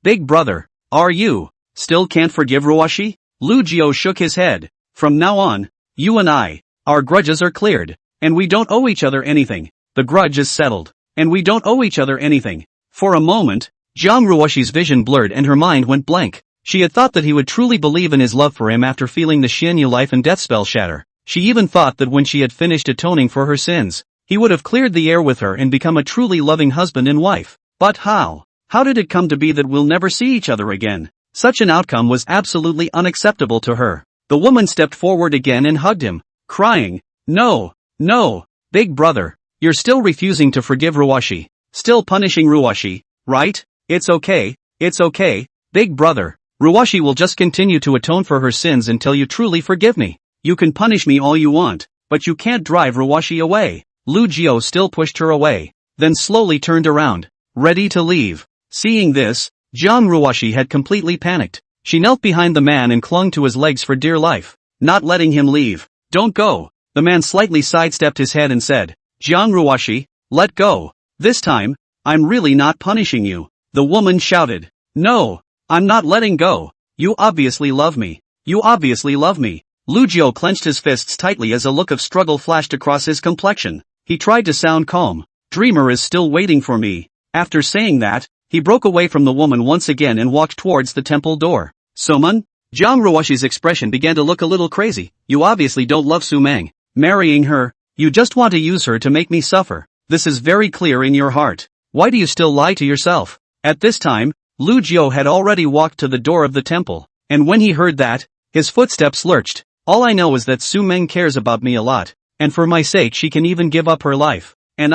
Big brother, are you still can't forgive Ruoshi? Lu Jiu shook his head. From now on, you and I, our grudges are cleared, and we don't owe each other anything. The grudge is settled, and we don't owe each other anything. For a moment, Jiang Ruoshi's vision blurred and her mind went blank. She had thought that he would truly believe in his love for him after feeling the Xianyu life and death spell shatter. She even thought that when she had finished atoning for her sins, he would have cleared the air with her and become a truly loving husband and wife. But how? How did it come to be that we'll never see each other again? Such an outcome was absolutely unacceptable to her. The woman stepped forward again and hugged him, crying, No, big brother, you're still refusing to forgive Ruoshi, still punishing Ruoshi, right? It's okay, big brother. Ruoshi will just continue to atone for her sins until you truly forgive me. You can punish me all you want, but you can't drive Ruoshi away. Lu Jiu still pushed her away, then slowly turned around, ready to leave. Seeing this, Jiang Ruoshi had completely panicked. She knelt behind the man and clung to his legs for dear life, not letting him leave. Don't go. The man slightly sidestepped his head and said, Jiang Ruoshi, let go. This time, I'm really not punishing you. The woman shouted, No, I'm not letting go. You obviously love me. You obviously love me. Lu Jiu clenched his fists tightly as a look of struggle flashed across his complexion. He tried to sound calm. Dreamer is still waiting for me. After saying that, he broke away from the woman once again and walked towards the temple door. Suman? Jiang Ruoshi's expression began to look a little crazy. You obviously don't love Su Meng. Marrying her, you just want to use her to make me suffer. This is very clear in your heart. Why do you still lie to yourself? At this time, Lu Jiao had already walked to the door of the temple, and when he heard that, his footsteps lurched. All I know is that Su Meng cares about me a lot, and for my sake she can even give up her life. And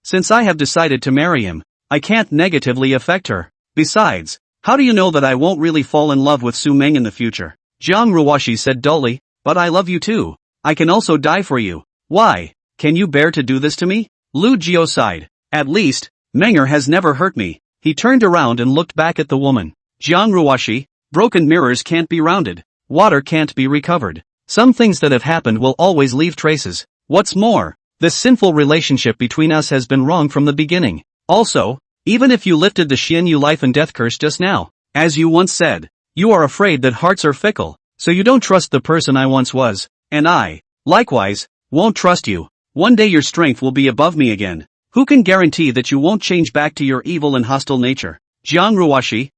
since I have decided to marry him, I can't negatively affect her. Besides, how do you know that I won't really fall in love with Su Meng in the future? Jiang Ruoshi said dully, but I love you too. I can also die for you. Why? Can you bear to do this to me? Lu Jiao sighed. At least, Menger has never hurt me. He turned around and looked back at the woman. Jiang Ruoshi, broken mirrors can't be rounded. Water can't be recovered. Some things that have happened will always leave traces. What's more, this sinful relationship between us has been wrong from the beginning. Also, even if you lifted the Xianyu life and death curse just now, as you once said, you are afraid that hearts are fickle, so you don't trust the person I once was, and I, likewise, won't trust you. One day your strength will be above me again. Who can guarantee that you won't change back to your evil and hostile nature? Jiang Ruoshi,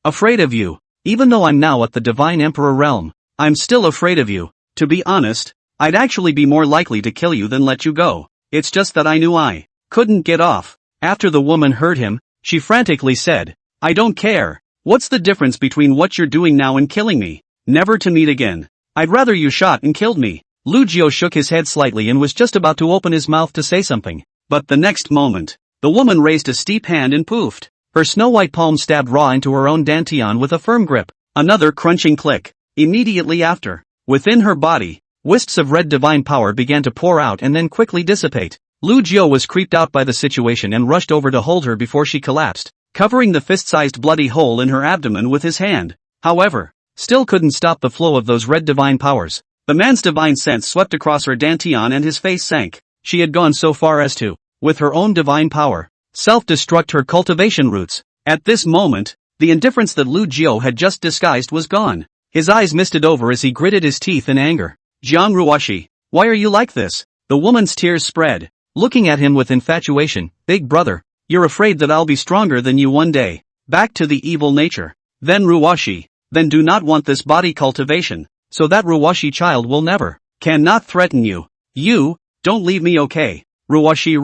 afraid of you. Even though I'm now at the Divine Emperor realm, I'm still afraid of you. To be honest, I'd actually be more likely to kill you than let you go. It's just that I knew I couldn't get off. After the woman heard him, she frantically said, I don't care. What's the difference between what you're doing now and killing me? Never to meet again. I'd rather you shot and killed me. Lu Jiao shook his head slightly and was just about to open his mouth to say something. But the next moment, the woman raised a steep hand and poofed. Her snow-white palm stabbed raw into her own dantian with a firm grip. Another crunching click. Immediately after, within her body, wisps of red divine power began to pour out and then quickly dissipate. Lu Jiao was creeped out by the situation and rushed over to hold her before she collapsed, covering the fist-sized bloody hole in her abdomen with his hand. However, still couldn't stop the flow of those red divine powers. The man's divine sense swept across her dantian and his face sank. She had gone so far as to, with her own divine power, self-destruct her cultivation roots. At this moment, the indifference that Lu Jiao had just disguised was gone. His eyes misted over as he gritted his teeth in anger. Jiang Ruoshi, why are you like this? The woman's tears spread, looking at him with infatuation. Big brother, you're afraid that I'll be stronger than you one day. Back to the evil nature. Then Ruoshi, then do not want this body cultivation, so that Ruoshi child will never, cannot threaten you. You, don't leave me, okay? Ruoshi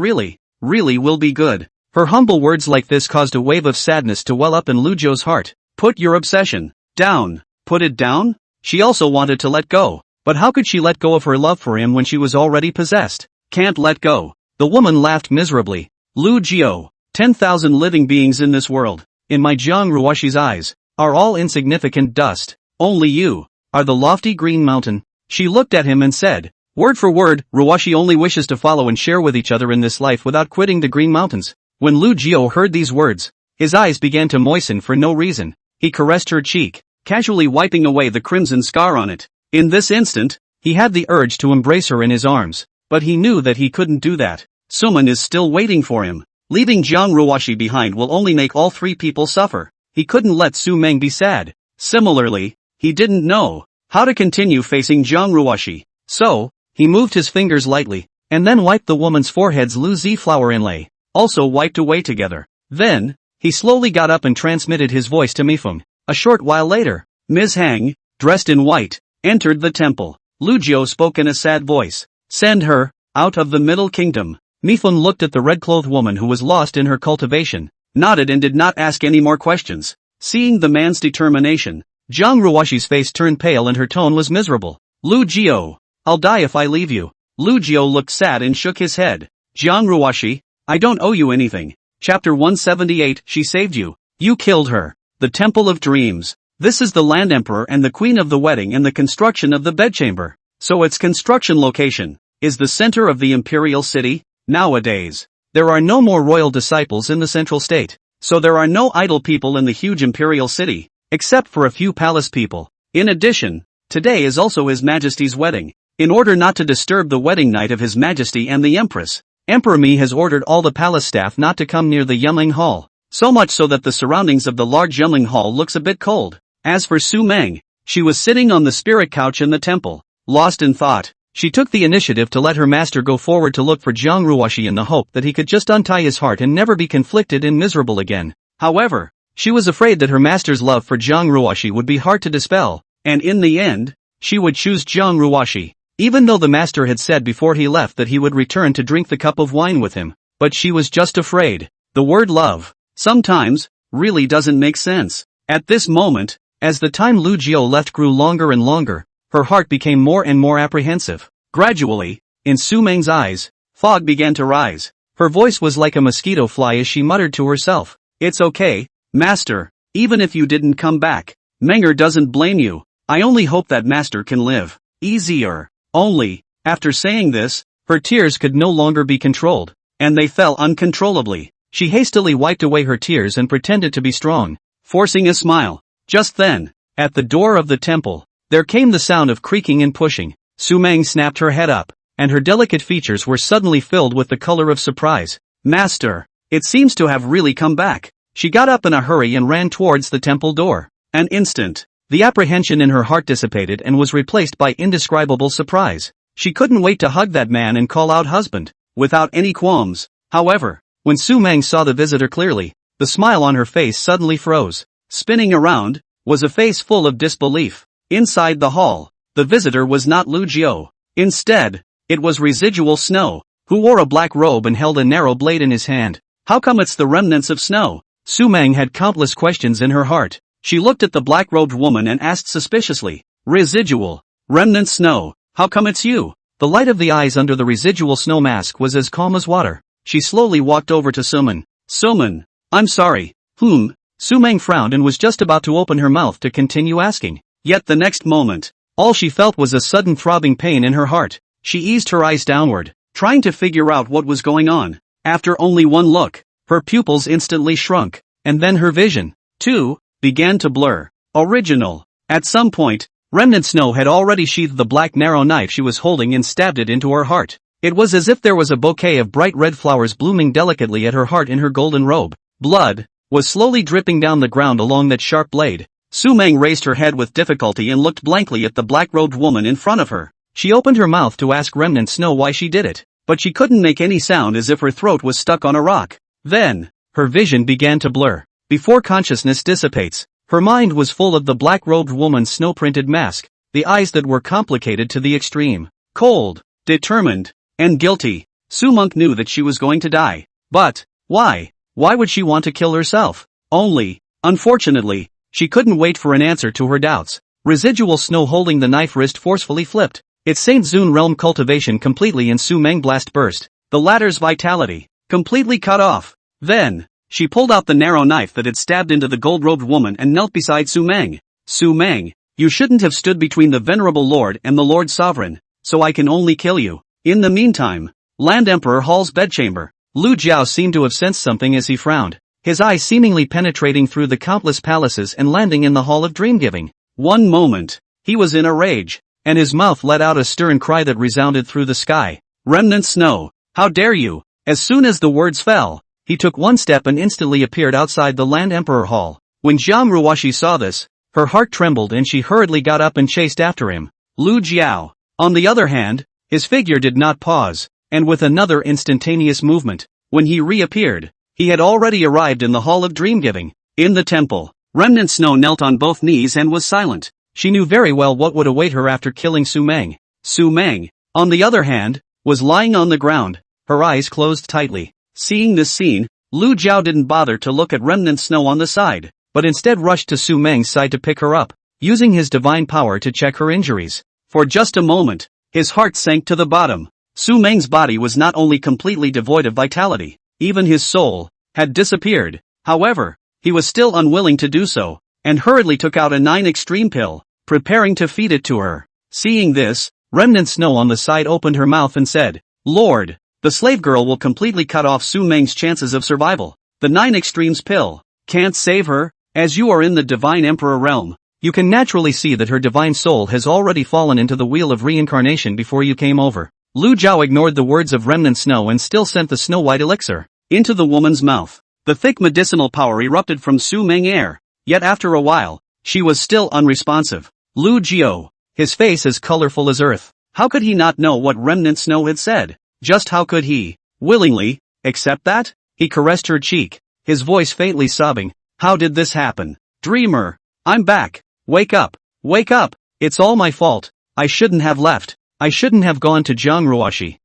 really will be good. Her humble words like this caused a wave of sadness to well up in Lu Jiao's heart. Put your obsession down. Put it down? She also wanted to let go, but how could she let go of her love for him when she was already possessed? Can't let go. The woman laughed miserably. Lu Jiao, 10,000 living beings in this world, in my Jiang Ruoshi's eyes, are all insignificant dust. Only you are the lofty green mountain. She looked at him and said, word for word, Ruoshi only wishes to follow and share with each other in this life without quitting the green mountains. When Lu Jiao heard these words, his eyes began to moisten for no reason. He caressed her cheek, casually wiping away the crimson scar on it. In this instant, he had the urge to embrace her in his arms, but he knew that he couldn't do that. Suman is still waiting for him. Leaving Jiang Ruoshi behind will only make all three people suffer. He couldn't let Su Meng be sad. Similarly, he didn't know how to continue facing Jiang Ruoshi. So, he moved his fingers lightly, and then wiped the woman's forehead's Lu Zi flower inlay, also wiped away together. Then, he slowly got up and transmitted his voice to Mifeng. A short while later, Ms. Hang, dressed in white, entered the temple. Lu Jiao spoke in a sad voice. Send her out of the Middle Kingdom. Mifeng looked at the red-clothed woman who was lost in her cultivation, nodded and did not ask any more questions. Seeing the man's determination, Jiang Ruoshi's face turned pale and her tone was miserable. Lu Jiao, I'll die if I leave you. Lu Jiao looked sad and shook his head. Jiang Ruoshi, I don't owe you anything. Chapter 178, she saved you. You killed her. The Temple of Dreams. This is the Land Emperor and the Queen of the Wedding and the construction of the bedchamber. So its construction location is the center of the imperial city. Nowadays, there are no more royal disciples in the central state, so there are no idle people in the huge imperial city, except for a few palace people. In addition, today is also His Majesty's wedding. In order not to disturb the wedding night of His Majesty and the Empress, Emperor Mi has ordered all the palace staff not to come near the Yumling Hall, so much so that the surroundings of the large Yumling Hall looks a bit cold. As for Su Meng, she was sitting on the spirit couch in the temple, lost in thought. She took the initiative to let her master go forward to look for Jiang Ruoshi in the hope that he could just untie his heart and never be conflicted and miserable again. However, she was afraid that her master's love for Jiang Ruoshi would be hard to dispel, and in the end, she would choose Jiang Ruoshi, even though the master had said before he left that he would return to drink the cup of wine with him. But she was just afraid. The word love, sometimes, really doesn't make sense. At this moment, as the time Lu Jiao left grew longer and longer, her heart became more and more apprehensive. Gradually, in Su Meng's eyes, fog began to rise. Her voice was like a mosquito fly as she muttered to herself, "It's okay, master, even if you didn't come back. Menger doesn't blame you. I only hope that master can live easier." Only, after saying this, her tears could no longer be controlled, and they fell uncontrollably. She hastily wiped away her tears and pretended to be strong, forcing a smile. Just then, at the door of the temple, there came the sound of creaking and pushing. Su Meng snapped her head up, and her delicate features were suddenly filled with the color of surprise. "Master, it seems to have really come back." She got up in a hurry and ran towards the temple door. An instant, the apprehension in her heart dissipated and was replaced by indescribable surprise. She couldn't wait to hug that man and call out husband, without any qualms. However, when Su Meng saw the visitor clearly, the smile on her face suddenly froze. Spinning around, was a face full of disbelief. Inside the hall, the visitor was not Lu Jiao. Instead, it was Residual Snow, who wore a black robe and held a narrow blade in his hand. "How come it's the remnants of snow?" Su Meng had countless questions in her heart. She looked at the black-robed woman and asked suspiciously, "Residual, remnant snow, how come it's you?" The light of the eyes under the Residual Snow mask was as calm as water. She slowly walked over to Suman. "Suman, I'm sorry." Su Meng frowned and was just about to open her mouth to continue asking. Yet the next moment, all she felt was a sudden throbbing pain in her heart. She eased her eyes downward, trying to figure out what was going on. After only one look, her pupils instantly shrunk, and then her vision, too, began to blur. At some point, Remnant Snow had already sheathed the black narrow knife she was holding and stabbed it into her heart. It was as if there was a bouquet of bright red flowers blooming delicately at her heart in her golden robe. Blood was slowly dripping down the ground along that sharp blade. Su Meng raised her head with difficulty and looked blankly at the black-robed woman in front of her. She opened her mouth to ask Remnant Snow why she did it, but she couldn't make any sound, as if her throat was stuck on a rock. Then, her vision began to blur. Before consciousness dissipates, her mind was full of the black-robed woman's snow-printed mask, the eyes that were complicated to the extreme. Cold, determined, and guilty. Su Meng knew that she was going to die. But, why? Why would she want to kill herself? Unfortunately, she couldn't wait for an answer to her doubts. Residual Snow holding the knife wrist forcefully flipped its Saint Zun realm cultivation completely in Su Meng blast burst, the latter's vitality completely cut off. Then, she pulled out the narrow knife that had stabbed into the gold-robed woman and knelt beside Su Meng. "Su Meng, you shouldn't have stood between the venerable lord and the lord sovereign, so I can only kill you." In the meantime, Land Emperor Hall's bedchamber. Lu Jiao seemed to have sensed something as he frowned, his eyes seemingly penetrating through the countless palaces and landing in the Hall of Dreamgiving. One moment, he was in a rage, and his mouth let out a stern cry that resounded through the sky. "Remnant Snow, how dare you!" As soon as the words fell, he took one step and instantly appeared outside the Land Emperor Hall. When Jiang Ruoshi saw this, her heart trembled and she hurriedly got up and chased after him. Lu Jiao, on the other hand, his figure did not pause, and with another instantaneous movement, when he reappeared, he had already arrived in the Hall of Dreamgiving. In the temple, Remnant Snow knelt on both knees and was silent. She knew very well what would await her after killing Su Meng. Su Meng, on the other hand, was lying on the ground, her eyes closed tightly. Seeing this scene, Lu Jiao didn't bother to look at Remnant Snow on the side, but instead rushed to Su Meng's side to pick her up, using his divine power to check her injuries. For just a moment, his heart sank to the bottom. Su Meng's body was not only completely devoid of vitality, even his soul had disappeared. However, he was still unwilling to do so, and hurriedly took out a 9 extreme pill, preparing to feed it to her. Seeing this, Remnant Snow on the side opened her mouth and said, "Lord, the slave girl will completely cut off Su Meng's chances of survival. The 9 extremes pill can't save her. As you are in the Divine Emperor realm, you can naturally see that her divine soul has already fallen into the wheel of reincarnation before you came over." Lu Jiao ignored the words of Remnant Snow and still sent the snow-white elixir into the woman's mouth. The thick medicinal power erupted from Su Meng air, yet after a while, she was still unresponsive. Lu Jiao, his face as colorful as earth. How could he not know what Remnant Snow had said? Just how could he, willingly, accept that? He caressed her cheek, his voice faintly sobbing. "How did this happen? Dreamer, I'm back. Wake up, wake up. It's all my fault. I shouldn't have left. I shouldn't have gone to Jiangruoshi."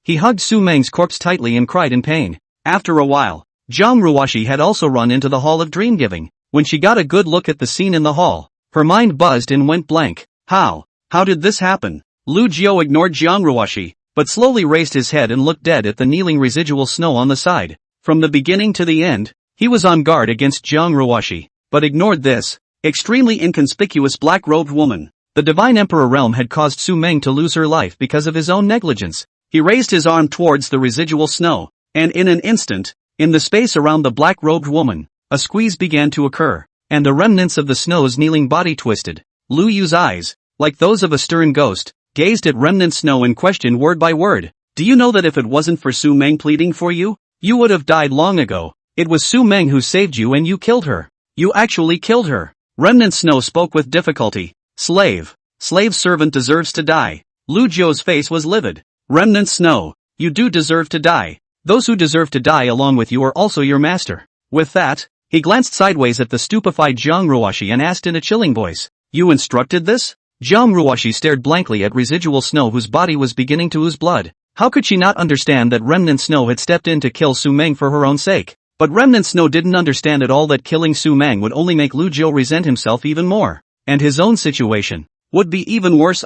He hugged Su Meng's corpse tightly and cried in pain. After a while, Jiang Ruoshi had also run into the Hall of Dream-Giving. When she got a good look at the scene in the hall, her mind buzzed and went blank. How did this happen? Lu Jiao ignored Jiang Ruoshi, but slowly raised his head and looked dead at the kneeling residual snow on the side. From the beginning to the end, he was on guard against Jiang Ruoshi, but ignored this extremely inconspicuous black-robed woman. The Divine Emperor realm had caused Su Meng to lose her life because of his own negligence. He raised his arm towards the residual snow, and in an instant, in the space around the black-robed woman, a squeeze began to occur, and the remnants of the snow's kneeling body twisted. Lu Yu's eyes, like those of a stern ghost, gazed at remnant snow and questioned word by word. Do you know that if it wasn't for Su Meng pleading for you, you would have died long ago? It was Su Meng who saved you and you killed her. You actually killed her. Remnant Snow spoke with difficulty. Slave servant deserves to die. Lu Jiao's face was livid. Remnant Snow, you do deserve to die. Those who deserve to die along with you are also your master. With that, he glanced sideways at the stupefied Jiang Ruoshi and asked in a chilling voice, You instructed this? Jiang Ruoshi stared blankly at residual snow whose body was beginning to ooze blood. How could she not understand that Remnant Snow had stepped in to kill Su Meng for her own sake? But Remnant Snow didn't understand at all that killing Su Meng would only make Lu Jiao resent himself even more. And his own situation would be even worse.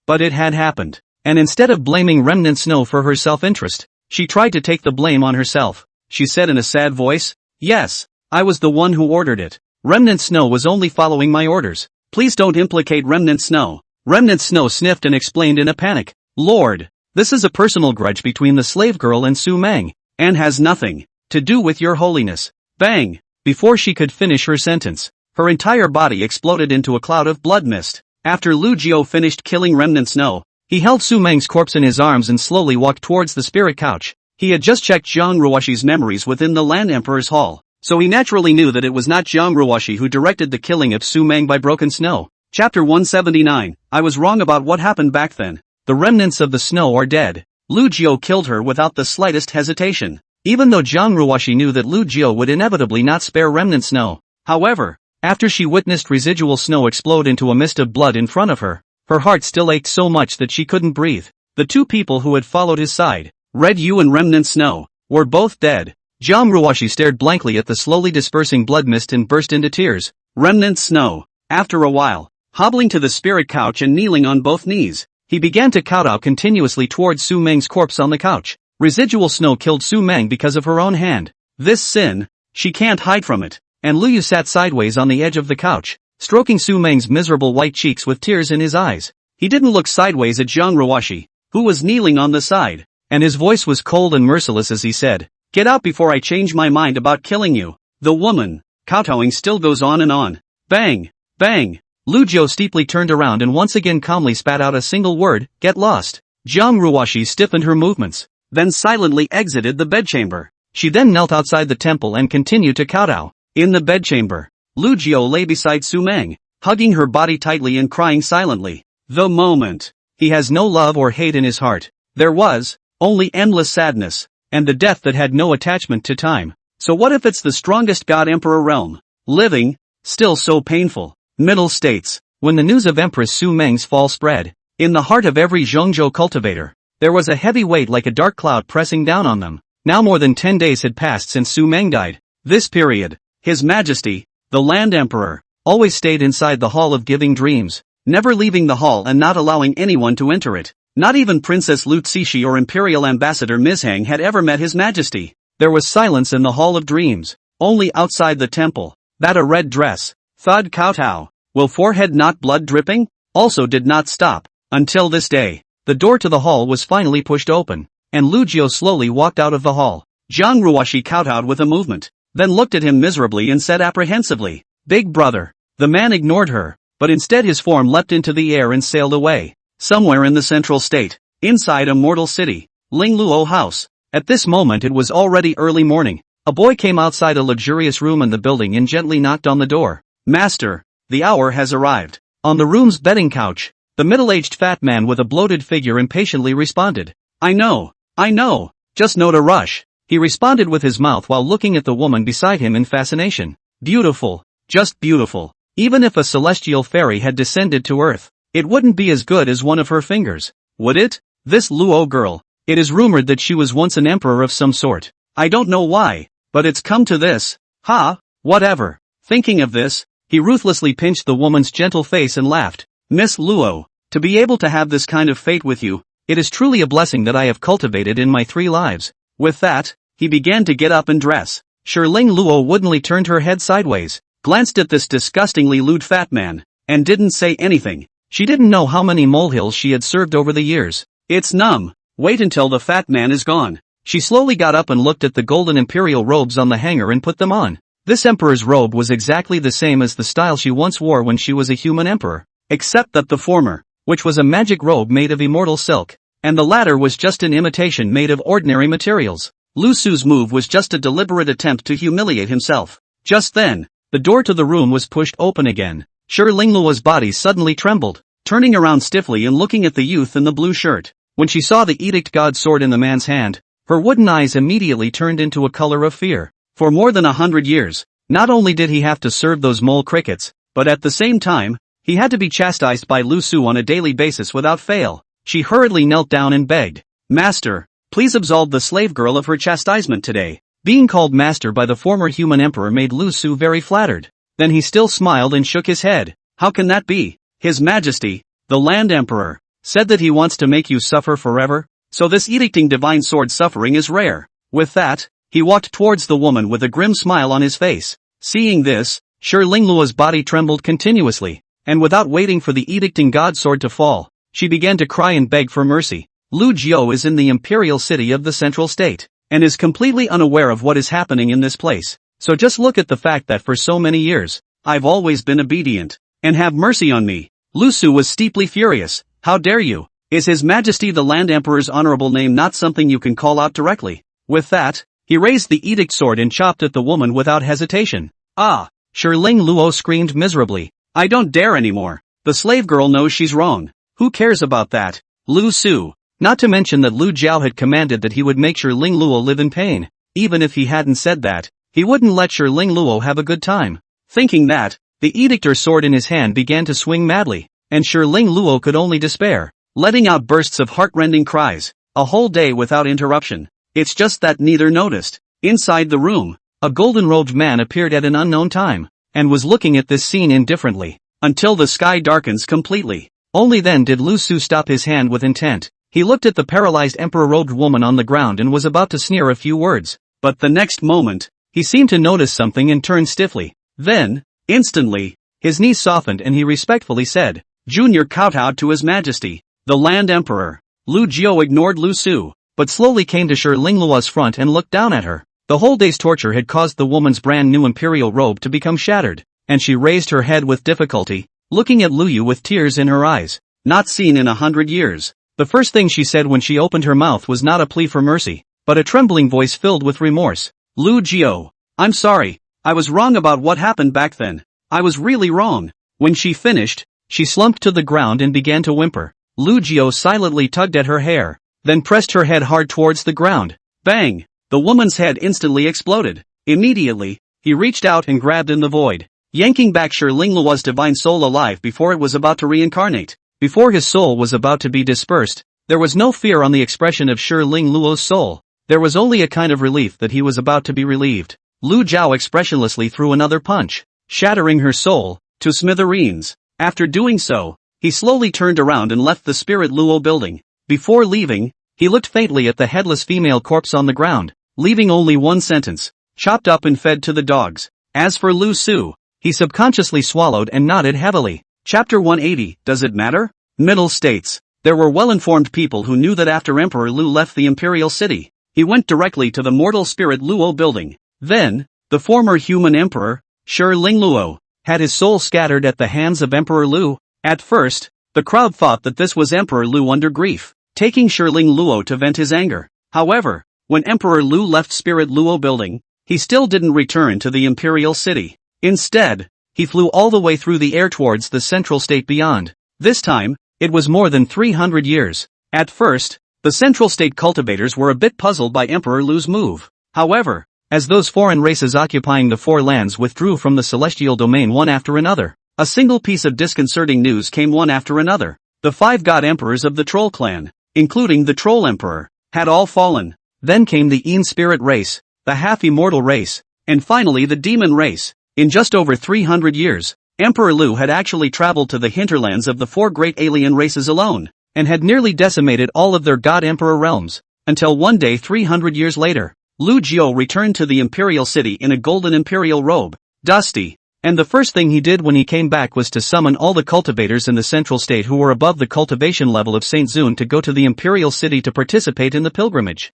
But it had happened. And instead of blaming Remnant Snow for her self-interest, she tried to take the blame on herself. She said in a sad voice, Yes, I was the one who ordered it. Remnant Snow was only following my orders. Please don't implicate Remnant Snow. Remnant Snow sniffed and explained in a panic. Lord, this is a personal grudge between the slave girl and Su Meng, and has nothing to do with your holiness. Bang! Before she could finish her sentence, her entire body exploded into a cloud of blood mist. After Lu Jiao finished killing Remnant Snow, he held Su Meng's corpse in his arms and slowly walked towards the spirit couch. He had just checked Jiang Ruoshi's memories within the Land Emperor's hall, so he naturally knew that it was not Jiang Ruoshi who directed the killing of Su Meng by broken snow. Chapter 179. I was wrong about what happened back then. The remnants of the snow are dead. Lu Jiao killed her without the slightest hesitation. Even though Jiang Ruoshi knew that Lu Jiao would inevitably not spare Remnant Snow. However, after she witnessed residual snow explode into a mist of blood in front of her, her heart still ached so much that she couldn't breathe. The two people who had followed his side, Red Yu and Remnant Snow, were both dead. Jiang Ruoshi stared blankly at the slowly dispersing blood mist and burst into tears. Remnant Snow, after a while, hobbling to the spirit couch and kneeling on both knees, he began to kowtow continuously towards Su Meng's corpse on the couch. Residual snow killed Su Meng because of her own hand. This sin, she can't hide from it. And Lu Yu sat sideways on the edge of the couch, stroking Su Meng's miserable white cheeks with tears in his eyes. He didn't look sideways at Jiang Ruoshi, who was kneeling on the side, and his voice was cold and merciless as he said, Get out before I change my mind about killing you. The woman, kowtowing still goes on and on. Bang! Bang! Lu Jiao steeply turned around and once again calmly spat out a single word, Get lost. Jiang Ruoshi stiffened her movements, then silently exited the bedchamber. She then knelt outside the temple and continued to kowtow. In the bedchamber, Lu Jiao lay beside Su Meng, hugging her body tightly and crying silently. The moment. He has no love or hate in his heart. There was only endless sadness, and the death that had no attachment to time. So what if it's the strongest God Emperor realm, living, still so painful? Middle States. When the news of Empress Su Meng's fall spread, in the heart of every Zhongzhou cultivator, there was a heavy weight like a dark cloud pressing down on them. Now more than 10 days had passed since Su Meng died. This period, His Majesty, the Land Emperor, always stayed inside the Hall of Giving Dreams, never leaving the hall and not allowing anyone to enter it. Not even Princess Lu Zishi or Imperial Ambassador Ms. Hang had ever met His Majesty. There was silence in the Hall of Dreams, only outside the temple. That a red dress, thud kowtow, will forehead not blood dripping, also did not stop, until this day. The door to the hall was finally pushed open, and Lu Jiao slowly walked out of the hall. Jiang Ruoshi kowtowed with a movement, then looked at him miserably and said apprehensively, Big brother. The man ignored her, but instead his form leapt into the air and sailed away. Somewhere in the central state, inside a mortal city, Ling Luo House. At this moment it was already early morning. A boy came outside a luxurious room in the building and gently knocked on the door. Master, the hour has arrived. On the room's bedding couch, the middle-aged fat man with a bloated figure impatiently responded. I know, just no to rush. He responded with his mouth while looking at the woman beside him in fascination. Beautiful, just beautiful. Even if a celestial fairy had descended to earth, it wouldn't be as good as one of her fingers, would it? This Luo girl, it is rumored that she was once an emperor of some sort. I don't know why, But it's come to this. Ha, whatever. Thinking of this, he ruthlessly pinched the woman's gentle face and laughed. Miss Luo, to be able to have this kind of fate with you, it is truly a blessing that I have cultivated in my 3 lives. With that, he began to get up and dress. Shirling Luo woodenly turned her head sideways, glanced at this disgustingly lewd fat man, and didn't say anything. She didn't know how many molehills she had served over the years. It's numb. Wait until the fat man is gone. She slowly got up and looked at the golden imperial robes on the hanger and put them on. This emperor's robe was exactly the same as the style she once wore when she was a human emperor, except that the former, which was a magic robe made of immortal silk, and the latter was just an imitation made of ordinary materials. Lu Su's move was just a deliberate attempt to humiliate himself. Just then, the door to the room was pushed open again. Shi Lingluo's body suddenly trembled, turning around stiffly and looking at the youth in the blue shirt. When she saw the Edict God sword in the man's hand, her wooden eyes immediately turned into a color of fear. For more than 100 years, not only did he have to serve those mole crickets, but at the same time, he had to be chastised by Lu Su on a daily basis without fail. She hurriedly knelt down and begged, "Master, please absolve the slave girl of her chastisement today." Being called master by the former human emperor made Lu Su very flattered. Then he still smiled and shook his head. "How can that be? His Majesty, the Land Emperor, said that he wants to make you suffer forever, so this edicting divine sword suffering is rare." With that, he walked towards the woman with a grim smile on his face. Seeing this, Shi Lingluo's body trembled continuously, and without waiting for the edicting god sword to fall, she began to cry and beg for mercy. Lu Jiao is in the imperial city of the central state, and is completely unaware of what is happening in this place. So just look at the fact that for so many years, I've always been obedient, and have mercy on me. Lu Su was steeply furious. How dare you? Is His Majesty the Land Emperor's honorable name not something you can call out directly? With that, he raised the edict sword and chopped at the woman without hesitation. Ah! Shirling Luo screamed miserably. I don't dare anymore. The slave girl knows she's wrong. Who cares about that? Lu Su. Not to mention that Lu Jiao had commanded that he would make Shirling Luo live in pain. Even if he hadn't said that, he wouldn't let Shirling Luo have a good time. Thinking that, the edictor sword in his hand began to swing madly, and Shirling Luo could only despair, letting out bursts of heart-rending cries, a whole day without interruption. It's just that neither noticed. Inside the room, a golden-robed man appeared at an unknown time, and was looking at this scene indifferently, until the sky darkens completely. Only then did Lu Su stop his hand with intent. He looked at the paralyzed emperor-robed woman on the ground and was about to sneer a few words, but the next moment, he seemed to notice something and turned stiffly. Then, instantly, his knees softened and he respectfully said, Junior kowtowed to His Majesty, the Land Emperor. Lu Jiao ignored Lu Su, but slowly came to Shi Lingluo's front and looked down at her. The whole day's torture had caused the woman's brand new imperial robe to become shattered, and she raised her head with difficulty, looking at Lu Yu with tears in her eyes. Not seen in 100 years. The first thing she said when she opened her mouth was not a plea for mercy, but a trembling voice filled with remorse. Lu Jiao, I'm sorry, I was wrong about what happened back then. I was really wrong. When she finished, she slumped to the ground and began to whimper. Lu Jiao silently tugged at her hair, then pressed her head hard towards the ground. Bang! The woman's head instantly exploded. Immediately, he reached out and grabbed in the void, yanking back Shi Lingluo's divine soul alive before it was about to reincarnate. Before his soul was about to be dispersed, there was no fear on the expression of Shi Lingluo's soul. There was only a kind of relief that he was about to be relieved. Lu Jiao expressionlessly threw another punch, shattering her soul to smithereens. After doing so, he slowly turned around and left the Spirit Luo building. Before leaving, he looked faintly at the headless female corpse on the ground, leaving only one sentence, chopped up and fed to the dogs. As for Lu Su, he subconsciously swallowed and nodded heavily. Chapter 180, Does it matter? Middle States. There were well-informed people who knew that after Emperor Lu left the imperial city, he went directly to the mortal Spirit Luo building. Then, the former human emperor, Shi Lingluo, had his soul scattered at the hands of Emperor Lu. At first, the crowd thought that this was Emperor Lu under grief, taking Shi Lingluo to vent his anger. However, when Emperor Lu left Spirit Luo building, he still didn't return to the imperial city. Instead, he flew all the way through the air towards the central state beyond. This time, it was more than 300 years. At first, the central state cultivators were a bit puzzled by Emperor Lu's move. However, as those foreign races occupying the four lands withdrew from the celestial domain one after another, a single piece of disconcerting news came one after another. The 5 god emperors of the Troll clan, including the Troll Emperor, had all fallen. Then came the Een spirit race, the half-immortal race, and finally the demon race. In just over 300 years, Emperor Lu had actually traveled to the hinterlands of the four great alien races alone, and had nearly decimated all of their god-emperor realms, until one day 300 years later, Lu Jiao returned to the imperial city in a golden imperial robe, dusty, and the first thing he did when he came back was to summon all the cultivators in the central state who were above the cultivation level of Saint Zun to go to the imperial city to participate in the pilgrimage.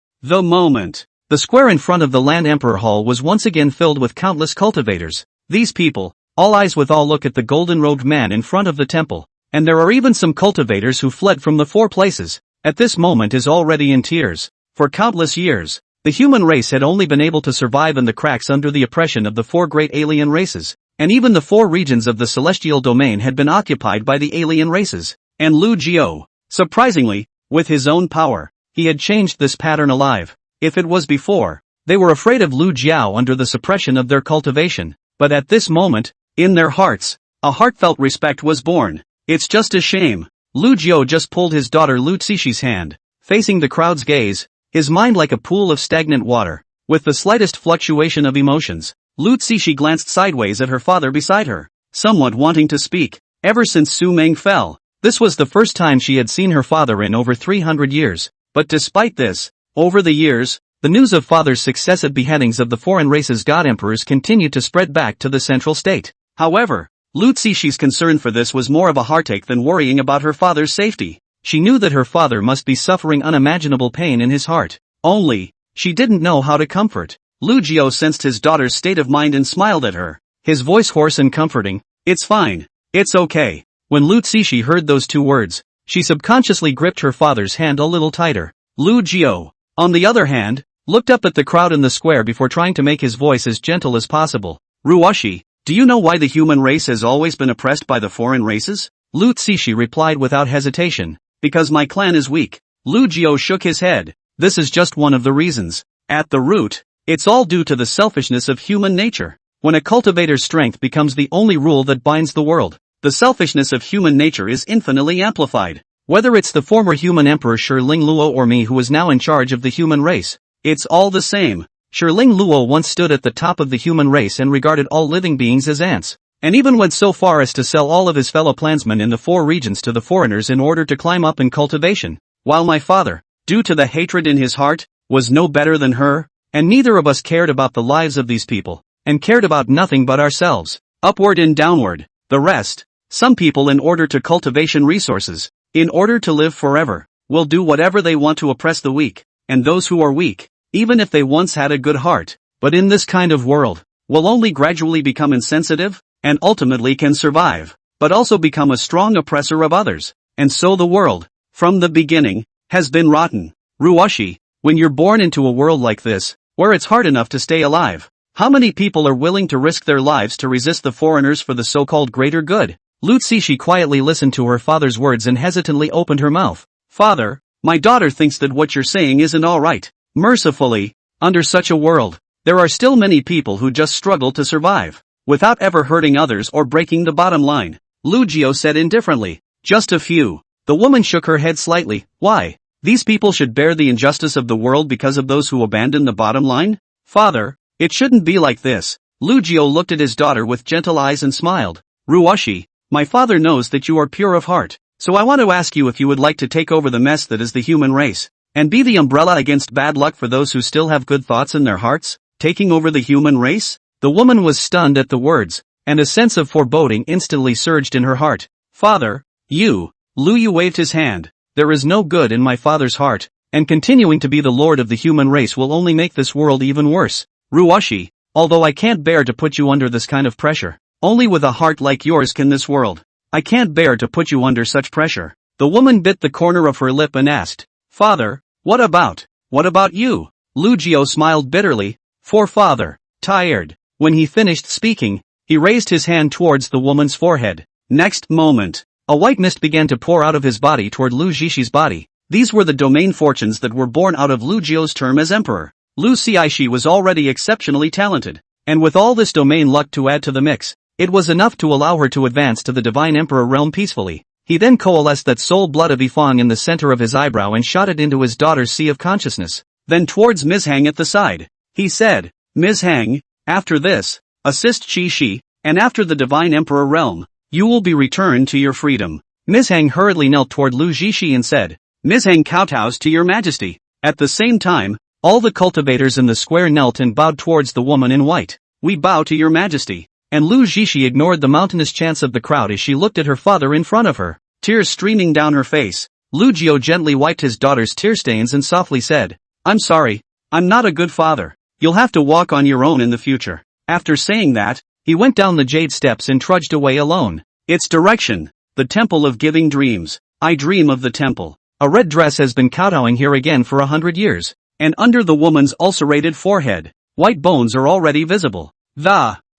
The square in front of the Land Emperor Hall was once again filled with countless cultivators. These people, all eyes with all look at the golden-robed man in front of the temple, and there are even some cultivators who fled from the four places. At this moment is already in tears. For countless years, the human race had only been able to survive in the cracks under the oppression of the four great alien races, and even the four regions of the celestial domain had been occupied by the alien races. And Lu Jiao, surprisingly, with his own power, he had changed this pattern alive. If it was before, they were afraid of Lu Jiao under the suppression of their cultivation, but at this moment, in their hearts, a heartfelt respect was born. It's just a shame. Lu Jiao just pulled his daughter Lu Cixishi's hand, facing the crowd's gaze, his mind like a pool of stagnant water, with the slightest fluctuation of emotions. Lu Cixishi glanced sideways at her father beside her, somewhat wanting to speak. Ever since Su Meng fell, this was the first time she had seen her father in over 300 years, but despite this, over the years, the news of father's successive beheadings of the foreign race's god-emperors continued to spread back to the central state. However, Lu Cixishi's concern for this was more of a heartache than worrying about her father's safety. She knew that her father must be suffering unimaginable pain in his heart. Only, she didn't know how to comfort. Lu Jiao sensed his daughter's state of mind and smiled at her, his voice hoarse and comforting. It's fine. It's okay. When Lu Cixishi heard those two words, she subconsciously gripped her father's hand a little tighter. Lu Jiao, on the other hand, looked up at the crowd in the square before trying to make his voice as gentle as possible. Ruoshi, do you know why the human race has always been oppressed by the foreign races? Lu Cixishi replied without hesitation. Because my clan is weak. Lu Jiao shook his head. This is just one of the reasons. At the root, it's all due to the selfishness of human nature. When a cultivator's strength becomes the only rule that binds the world, the selfishness of human nature is infinitely amplified. Whether it's the former human emperor Shiling Luo or me who is now in charge of the human race, it's all the same. Shiling Luo once stood at the top of the human race and regarded all living beings as ants, and even went so far as to sell all of his fellow clansmen in the four regions to the foreigners in order to climb up in cultivation, while my father, due to the hatred in his heart, was no better than her, and neither of us cared about the lives of these people, and cared about nothing but ourselves, upward and downward, the rest. Some people in order to cultivation resources, in order to live forever, will do whatever they want to oppress the weak, and those who are weak, even if they once had a good heart, but in this kind of world, will only gradually become insensitive, and ultimately can survive, but also become a strong oppressor of others, and so the world, from the beginning, has been rotten. Ruoshi, when you're born into a world like this, where it's hard enough to stay alive, how many people are willing to risk their lives to resist the foreigners for the so-called greater good? Lu Cixi quietly listened to her father's words and hesitantly opened her mouth. Father, my daughter thinks that what you're saying isn't alright. Mercifully, under such a world, there are still many people who just struggle to survive, without ever hurting others or breaking the bottom line. Lu Jiao said indifferently. Just a few. The woman shook her head slightly. Why? These people should bear the injustice of the world because of those who abandon the bottom line? Father, it shouldn't be like this. Lu Jiao looked at his daughter with gentle eyes and smiled. Ruoshi, my father knows that you are pure of heart, so I want to ask you if you would like to take over the mess that is the human race, and be the umbrella against bad luck for those who still have good thoughts in their hearts? Taking over the human race? The woman was stunned at the words, and a sense of foreboding instantly surged in her heart. Father, you. Lu Yu waved his hand. There is no good in my father's heart, and continuing to be the lord of the human race will only make this world even worse. Ruoshi, although I can't bear to put you under this kind of pressure, only with a heart like yours can this world. I can't bear to put you under such pressure. The woman bit the corner of her lip and asked, Father, what about you? Lu Jiao smiled bitterly, for father, tired. When he finished speaking, he raised his hand towards the woman's forehead. Next moment, a white mist began to pour out of his body toward Lu Zhishi's body. These were the domain fortunes that were born out of Lu Jiao's term as emperor. Lu Cixi was already exceptionally talented, and with all this domain luck to add to the mix, it was enough to allow her to advance to the divine emperor realm peacefully. He then coalesced that soul blood of Yifang in the center of his eyebrow and shot it into his daughter's sea of consciousness, then towards Miss Hang at the side. He said, Ms. Hang, after this, assist Qi, and after the Divine Emperor realm, you will be returned to your freedom. Ms. Hang hurriedly knelt toward Lu Zhishi and said, Ms. Hang kowtows to your majesty. At the same time, all the cultivators in the square knelt and bowed towards the woman in white. We bow to your majesty. And Lu Zhishi ignored the mountainous chants of the crowd as she looked at her father in front of her, tears streaming down her face. Lu Jiao gently wiped his daughter's tear stains and softly said, I'm sorry, I'm not a good father. You'll have to walk on your own in the future. After saying that, he went down the jade steps and trudged away alone. Its direction, the Temple of Giving Dreams. I dream of the temple. A red dress has been kowtowing here again for 100 years. And under the woman's ulcerated forehead, white bones are already visible.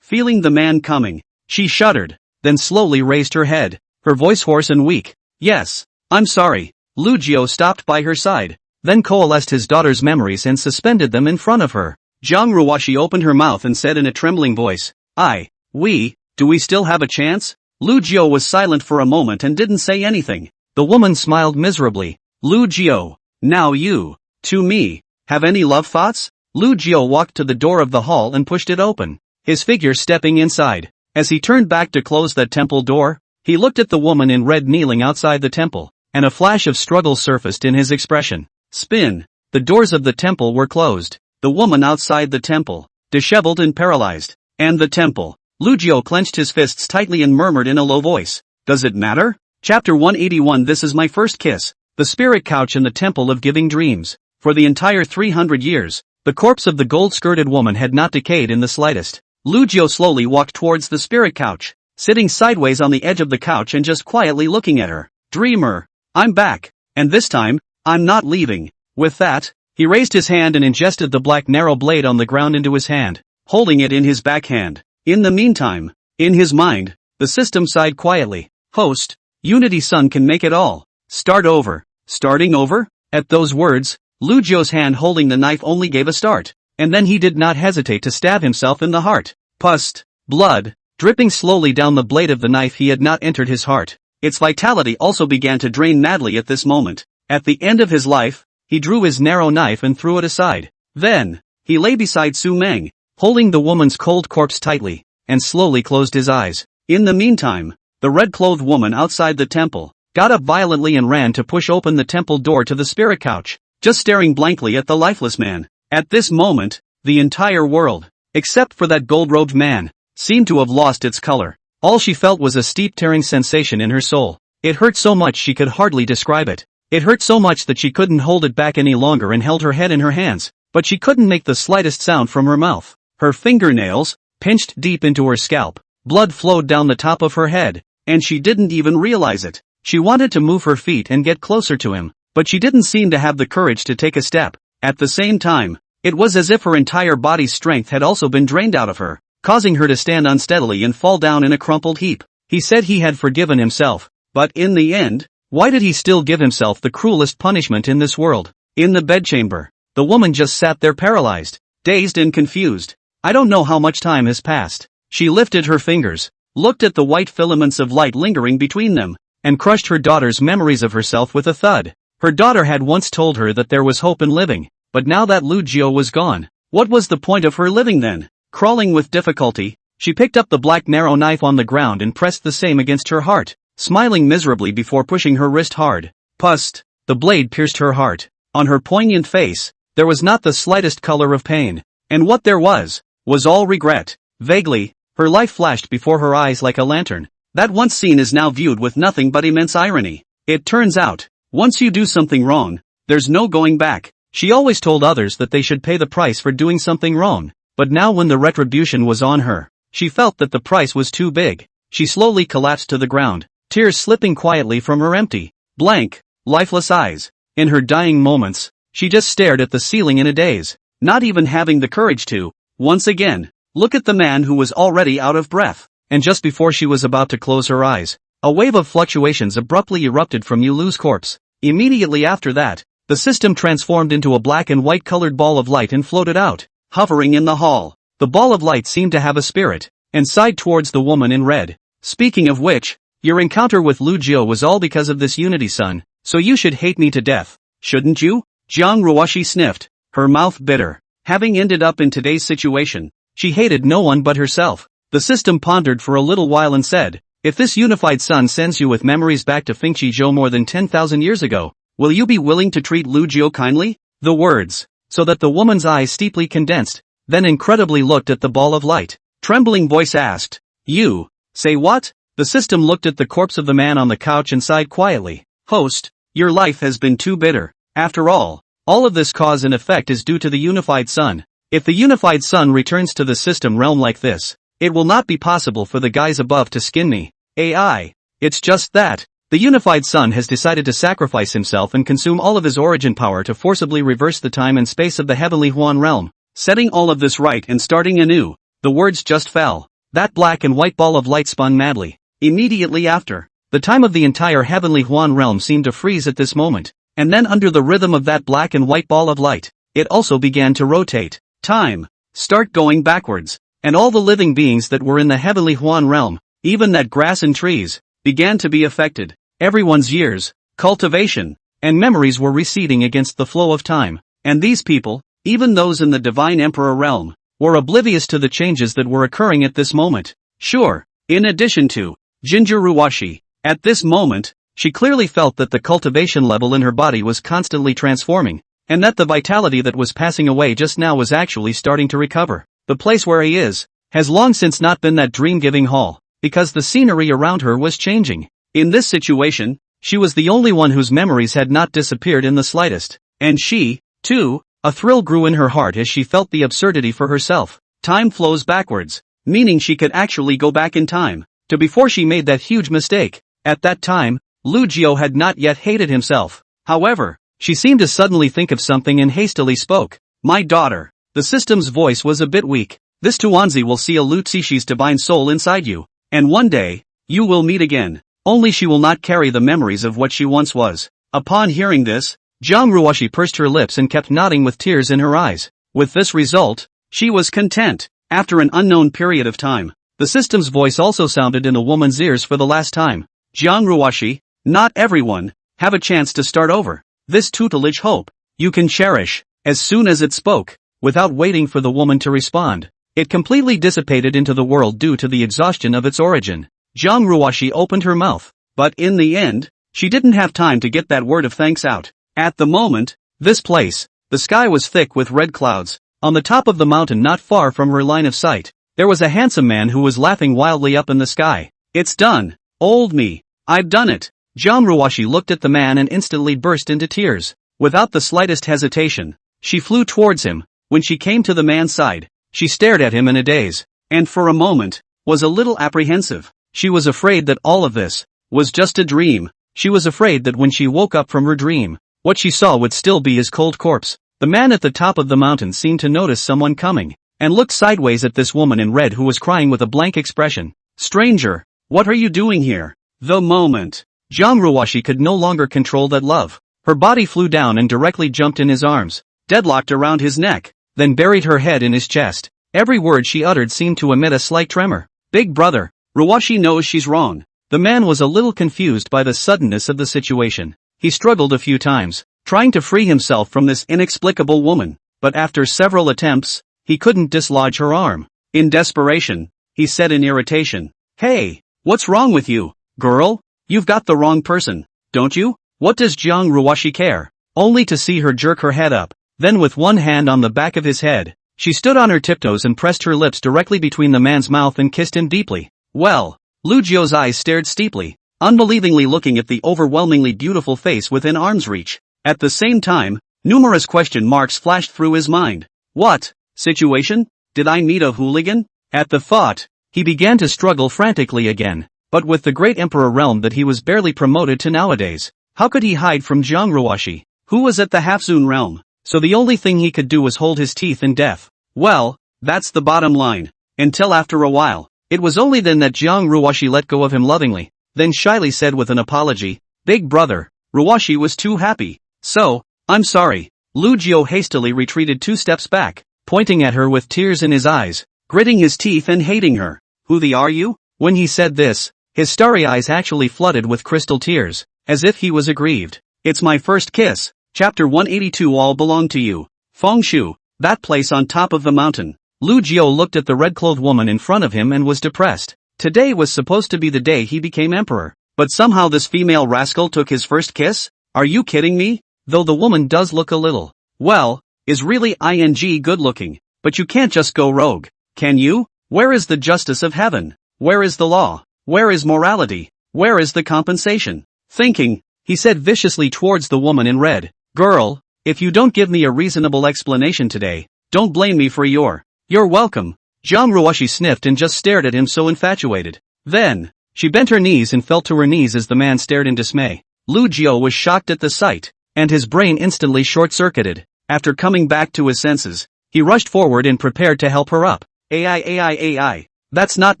Feeling the man coming, she shuddered, then slowly raised her head, her voice hoarse and weak. Yes, I'm sorry. Lu Jiao stopped by her side, then coalesced his daughter's memories and suspended them in front of her. Zhang Ruoshi opened her mouth and said in a trembling voice, do we still have a chance? Lu Jiao was silent for a moment and didn't say anything. The woman smiled miserably. Lu Jiao, now you, to me, have any love thoughts? Lu Jiao walked to the door of the hall and pushed it open, his figure stepping inside. As he turned back to close that temple door, he looked at the woman in red kneeling outside the temple, and a flash of struggle surfaced in his expression. Spin. The doors of the temple were closed. The woman outside the temple, disheveled and paralyzed. And the temple. Lu Jiao clenched his fists tightly and murmured in a low voice, Does it matter? Chapter 181. This is my first kiss. The spirit couch in the Temple of Giving Dreams. For the entire 300 years, the corpse of the gold-skirted woman had not decayed in the slightest. Lu Jiao slowly walked towards the spirit couch, sitting sideways on the edge of the couch and just quietly looking at her. Dreamer, I'm back, and this time, I'm not leaving. With that, he raised his hand and ingested the black narrow blade on the ground into his hand, holding it in his backhand. In the meantime, in his mind, the system sighed quietly. Host, Unity Sun can make it all. Start over. Starting over? At those words, Lu Jiao's hand holding the knife only gave a start, and then he did not hesitate to stab himself in the heart. Pus, blood, dripping slowly down the blade of the knife he had not entered his heart. Its vitality also began to drain madly at this moment. At the end of his life, he drew his narrow knife and threw it aside. Then, he lay beside Su Meng, holding the woman's cold corpse tightly, and slowly closed his eyes. In the meantime, the red-clothed woman outside the temple got up violently and ran to push open the temple door to the spirit couch, just staring blankly at the lifeless man. At this moment, the entire world, except for that gold-robed man, seemed to have lost its color. All she felt was a steep tearing sensation in her soul. It hurt so much she could hardly describe it. It hurt so much that she couldn't hold it back any longer and held her head in her hands, but she couldn't make the slightest sound from her mouth. Her fingernails pinched deep into her scalp. Blood flowed down the top of her head, and she didn't even realize it. She wanted to move her feet and get closer to him, but she didn't seem to have the courage to take a step. At the same time, it was as if her entire body's strength had also been drained out of her, causing her to stand unsteadily and fall down in a crumpled heap. He said he had forgiven himself, but in the end, why did he still give himself the cruelest punishment in this world? In the bedchamber, the woman just sat there paralyzed, dazed and confused. I don't know how much time has passed. She lifted her fingers, looked at the white filaments of light lingering between them, and crushed her daughter's memories of herself with a thud. Her daughter had once told her that there was hope in living, but now that Lu Jiao was gone, what was the point of her living then? Crawling with difficulty, she picked up the black narrow knife on the ground and pressed the same against her heart, smiling miserably before pushing her wrist hard. Pust, the blade pierced her heart. On her poignant face, there was not the slightest color of pain, and what there was all regret. Vaguely, her life flashed before her eyes like a lantern. That once seen is now viewed with nothing but immense irony. It turns out, once you do something wrong, there's no going back. She always told others that they should pay the price for doing something wrong, but now when the retribution was on her, she felt that the price was too big. She slowly collapsed to the ground, tears slipping quietly from her empty, blank, lifeless eyes. In her dying moments, she just stared at the ceiling in a daze, not even having the courage to, once again, look at the man who was already out of breath. And just before she was about to close her eyes, a wave of fluctuations abruptly erupted from Yulu's corpse. Immediately after that, the system transformed into a black and white colored ball of light and floated out, hovering in the hall. The ball of light seemed to have a spirit, and sighed towards the woman in red. Speaking of which, your encounter with Lu Jiao was all because of this Unity Sun, so you should hate me to death, shouldn't you? Jiang Ruoshi sniffed, her mouth bitter. Having ended up in today's situation, she hated no one but herself. The system pondered for a little while and said, if this unified sun sends you with memories back to Fengqi more than 10,000 years ago, will you be willing to treat Lu Jiu kindly? The words, so that the woman's eyes steeply condensed, then incredibly looked at the ball of light. Trembling voice asked, you, say what? The system looked at the corpse of the man on the couch and sighed quietly. Host, your life has been too bitter. After all of this cause and effect is due to the unified sun. If the unified sun returns to the system realm like this, it will not be possible for the guys above to skin me. AI. It's just that the unified sun has decided to sacrifice himself and consume all of his origin power to forcibly reverse the time and space of the heavenly Huan realm, setting all of this right and starting anew. The words just fell. That black and white ball of light spun madly. Immediately after, the time of the entire heavenly Huan realm seemed to freeze at this moment, and then under the rhythm of that black and white ball of light, it also began to rotate. Time. Start going backwards, and all the living beings that were in the heavenly Huan realm, even that grass and trees, began to be affected. Everyone's years, cultivation, and memories were receding against the flow of time, and these people, even those in the divine emperor realm, were oblivious to the changes that were occurring at this moment. Sure, in addition to Ginger Ruwashi, at this moment, she clearly felt that the cultivation level in her body was constantly transforming, and that the vitality that was passing away just now was actually starting to recover. The place where he is, has long since not been that dream-giving hall, because the scenery around her was changing. In this situation, she was the only one whose memories had not disappeared in the slightest, and she, too, a thrill grew in her heart as she felt the absurdity for herself. Time flows backwards, meaning she could actually go back in time, to before she made that huge mistake. At that time, Lu Jiu had not yet hated himself. However, she seemed to suddenly think of something and hastily spoke. My daughter. The system's voice was a bit weak. This Tuanzi will see a Lu Zixi's divine soul inside you, and one day, you will meet again. Only she will not carry the memories of what she once was. Upon hearing this, Jiang Ruoshi pursed her lips and kept nodding with tears in her eyes. With this result, she was content. After an unknown period of time, the system's voice also sounded in a woman's ears for the last time. Jiang Ruoshi, not everyone, have a chance to start over. This tutelage hope, you can cherish. As soon as it spoke, without waiting for the woman to respond, it completely dissipated into the world due to the exhaustion of its origin. Jiang Ruoshi opened her mouth, but in the end, she didn't have time to get that word of thanks out. At the moment, this place, the sky was thick with red clouds. On the top of the mountain not far from her line of sight, there was a handsome man who was laughing wildly up in the sky. It's done, old me. I've done it. Jiang Ruoshi looked at the man and instantly burst into tears. Without the slightest hesitation, she flew towards him. When she came to the man's side, she stared at him in a daze, and for a moment, was a little apprehensive. She was afraid that all of this was just a dream. She was afraid that when she woke up from her dream, what she saw would still be his cold corpse. The man at the top of the mountain seemed to notice someone coming, and looked sideways at this woman in red who was crying with a blank expression. Stranger, what are you doing here? The moment Jiang Ruoshi could no longer control that love, her body flew down and directly jumped in his arms, deadlocked around his neck, then buried her head in his chest. Every word she uttered seemed to emit a slight tremor. Big brother, Ruoshi knows she's wrong. The man was a little confused by the suddenness of the situation. He struggled a few times, trying to free himself from this inexplicable woman, but after several attempts, he couldn't dislodge her arm. In desperation, he said in irritation, Hey, what's wrong with you, girl? You've got the wrong person, don't you? What does Jiang Ruoshi care? Only to see her jerk her head up. Then with one hand on the back of his head, she stood on her tiptoes and pressed her lips directly between the man's mouth and kissed him deeply. Well, Lu Jiu's eyes stared steeply, unbelievingly looking at the overwhelmingly beautiful face within arm's reach. At the same time, numerous question marks flashed through his mind. What situation? Did I meet a hooligan? At the thought, he began to struggle frantically again. But with the great emperor realm that he was barely promoted to nowadays, how could he hide from Jiang Ruoshi, who was at the Half-Zun realm? So the only thing he could do was hold his teeth in death. Well, that's the bottom line. Until after a while, it was only then that Jiang Ruoshi let go of him lovingly, then shyly said with an apology, Big brother, Ruoshi was too happy. So, I'm sorry. Lu Jiu hastily retreated 2 steps back, pointing at her with tears in his eyes, gritting his teeth and hating her. Who the are you? When he said this, his starry eyes actually flooded with crystal tears, as if he was aggrieved. It's my first kiss. Chapter 182 All belong to you. Fengshu. That place on top of the mountain. Lu Jiao looked at the red-clothed woman in front of him and was depressed. Today was supposed to be the day he became emperor, but somehow this female rascal took his first kiss? Are you kidding me? Though the woman does look a little, well, is really good looking, but you can't just go rogue, can you? Where is the justice of heaven? Where is the law? Where is morality? Where is the compensation? Thinking, he said viciously towards the woman in red, "Girl, if you don't give me a reasonable explanation today, don't blame me for you're welcome." Jiang Ruoshi sniffed and just stared at him so infatuated. Then, she bent her knees and fell to her knees as the man stared in dismay. Lu Jiao was shocked at the sight, and his brain instantly short-circuited. After coming back to his senses, he rushed forward and prepared to help her up. AI. That's not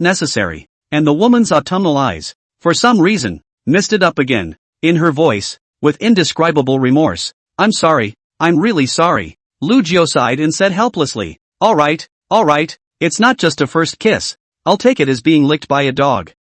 necessary. And the woman's autumnal eyes, for some reason, misted up again. In her voice, with indescribable remorse, "I'm sorry, I'm really sorry." Lu Jiao sighed and said helplessly, All right, it's not just a first kiss. I'll take it as being licked by a dog."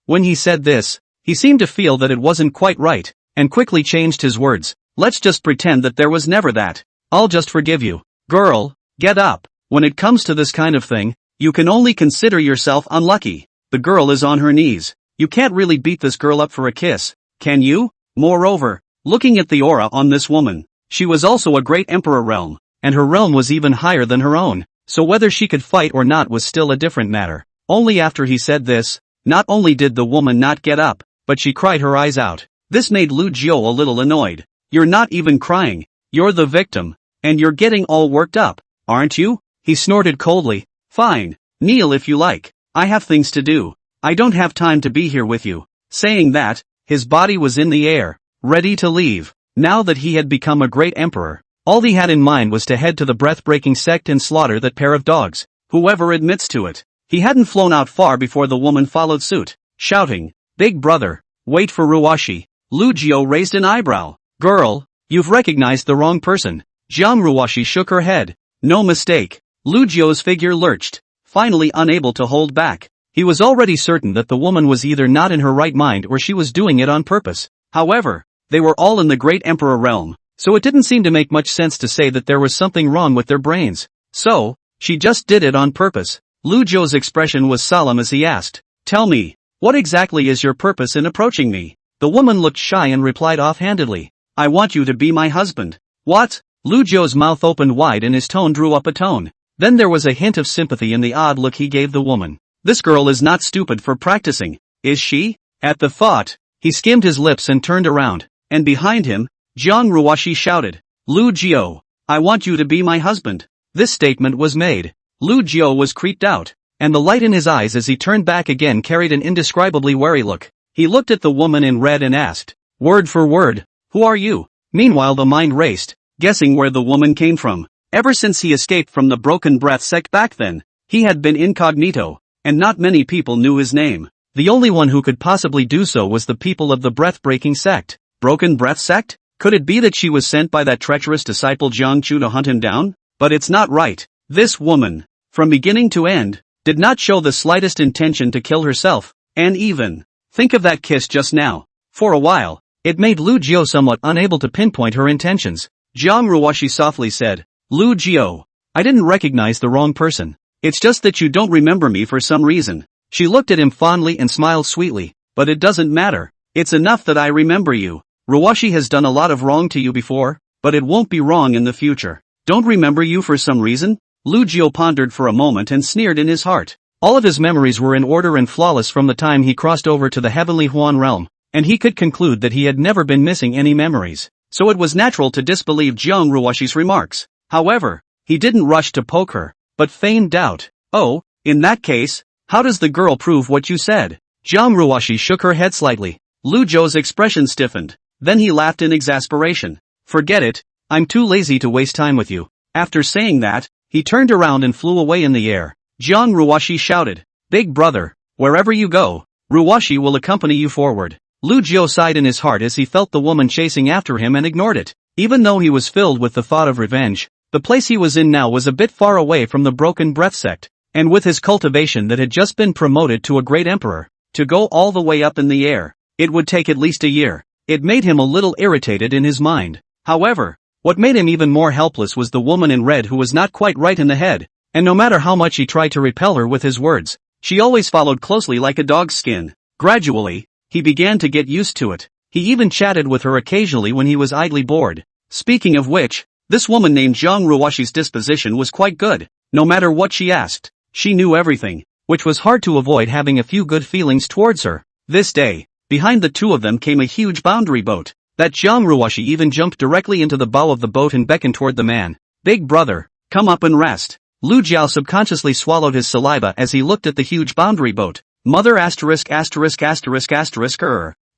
When he said this, he seemed to feel that it wasn't quite right, and quickly changed his words. "Let's just pretend that there was never that. I'll just forgive you. Girl, get up. When it comes to this kind of thing, you can only consider yourself unlucky." The girl is on her knees. You can't really beat this girl up for a kiss, can you? Moreover, looking at the aura on this woman, she was also a great emperor realm, and her realm was even higher than her own, so whether she could fight or not was still a different matter. Only after he said this, not only did the woman not get up, but she cried her eyes out. This made Lu Jiao a little annoyed. "You're not even crying. You're the victim, and you're getting all worked up, aren't you?" He snorted coldly. "Fine, kneel if you like. I have things to do. I don't have time to be here with you." Saying that, his body was in the air, ready to leave. Now that he had become a great emperor, all he had in mind was to head to the breath-breaking sect and slaughter that pair of dogs, whoever admits to it. He hadn't flown out far before the woman followed suit, shouting, "Big brother, wait for Ruoshi." Lu Jiao raised an eyebrow. "Girl, you've recognized the wrong person." Jiang Ruoshi shook her head. "No mistake." Lu Jiao's figure lurched, finally unable to hold back. He was already certain that the woman was either not in her right mind or she was doing it on purpose. However, they were all in the great emperor realm, so it didn't seem to make much sense to say that there was something wrong with their brains. So, she just did it on purpose. Lu Jiao's expression was solemn as he asked, "Tell me, what exactly is your purpose in approaching me?" The woman looked shy and replied offhandedly, "I want you to be my husband." "What?" Lu Jiao's mouth opened wide and his tone drew up a tone. Then there was a hint of sympathy in the odd look he gave the woman. This girl is not stupid for practicing, is she? At the thought, he skimmed his lips and turned around, and behind him, Jiang Ruoshi shouted, "Lu Jiao, I want you to be my husband." This statement was made. Lu Jiao was creeped out, and the light in his eyes as he turned back again carried an indescribably wary look. He looked at the woman in red and asked, word for word, "Who are you?" Meanwhile the mind raced, guessing where the woman came from. Ever since he escaped from the Broken Breath sect back then, he had been incognito, and not many people knew his name. The only one who could possibly do so was the people of the breath-breaking sect. Broken Breath sect? Could it be that she was sent by that treacherous disciple Jiang Chu to hunt him down? But it's not right. This woman, from beginning to end, did not show the slightest intention to kill herself, and even, think of that kiss just now. For a while, it made Lu Jiao somewhat unable to pinpoint her intentions. Jiang Ruoshi softly said, "Lu Jiao, I didn't recognize the wrong person. It's just that you don't remember me for some reason." She looked at him fondly and smiled sweetly, "But it doesn't matter. It's enough that I remember you. Ruoshi has done a lot of wrong to you before, but it won't be wrong in the future. Don't remember you for some reason?" Lu Jiao pondered for a moment and sneered in his heart. All of his memories were in order and flawless from the time he crossed over to the heavenly Huan realm, and he could conclude that he had never been missing any memories, so it was natural to disbelieve Jiang Ruoshi's remarks. However, he didn't rush to poke her, but feigned doubt. "Oh, in that case, how does the girl prove what you said?" Jiang Ruoshi shook her head slightly. Lu Jiao's expression stiffened. Then he laughed in exasperation. "Forget it, I'm too lazy to waste time with you." After saying that, he turned around and flew away in the air. Jiang Ruoshi shouted, "Big brother, wherever you go, Ruoshi will accompany you forward." Lu Jiao sighed in his heart as he felt the woman chasing after him and ignored it. Even though he was filled with the thought of revenge, the place he was in now was a bit far away from the Broken Breath sect, and with his cultivation that had just been promoted to a great emperor, to go all the way up in the air, it would take at least a year. It made him a little irritated in his mind. However, What made him even more helpless was the woman in red who was not quite right in the head, and no matter how much he tried to repel her with his words, she always followed closely like a dog's skin. Gradually, he began to get used to it. He even chatted with her occasionally when he was idly bored. Speaking of which, this woman named Jiang Ruoshi's disposition was quite good. No matter what she asked, she knew everything, which was hard to avoid having a few good feelings towards her. This day, behind the two of them came a huge boundary boat. That Jiang Ruoshi even jumped directly into the bow of the boat and beckoned toward the man. Big brother, come up and rest. Lu Jiao subconsciously swallowed his saliva as he looked at the huge boundary boat. Mother asterisk asterisk asterisk asterisk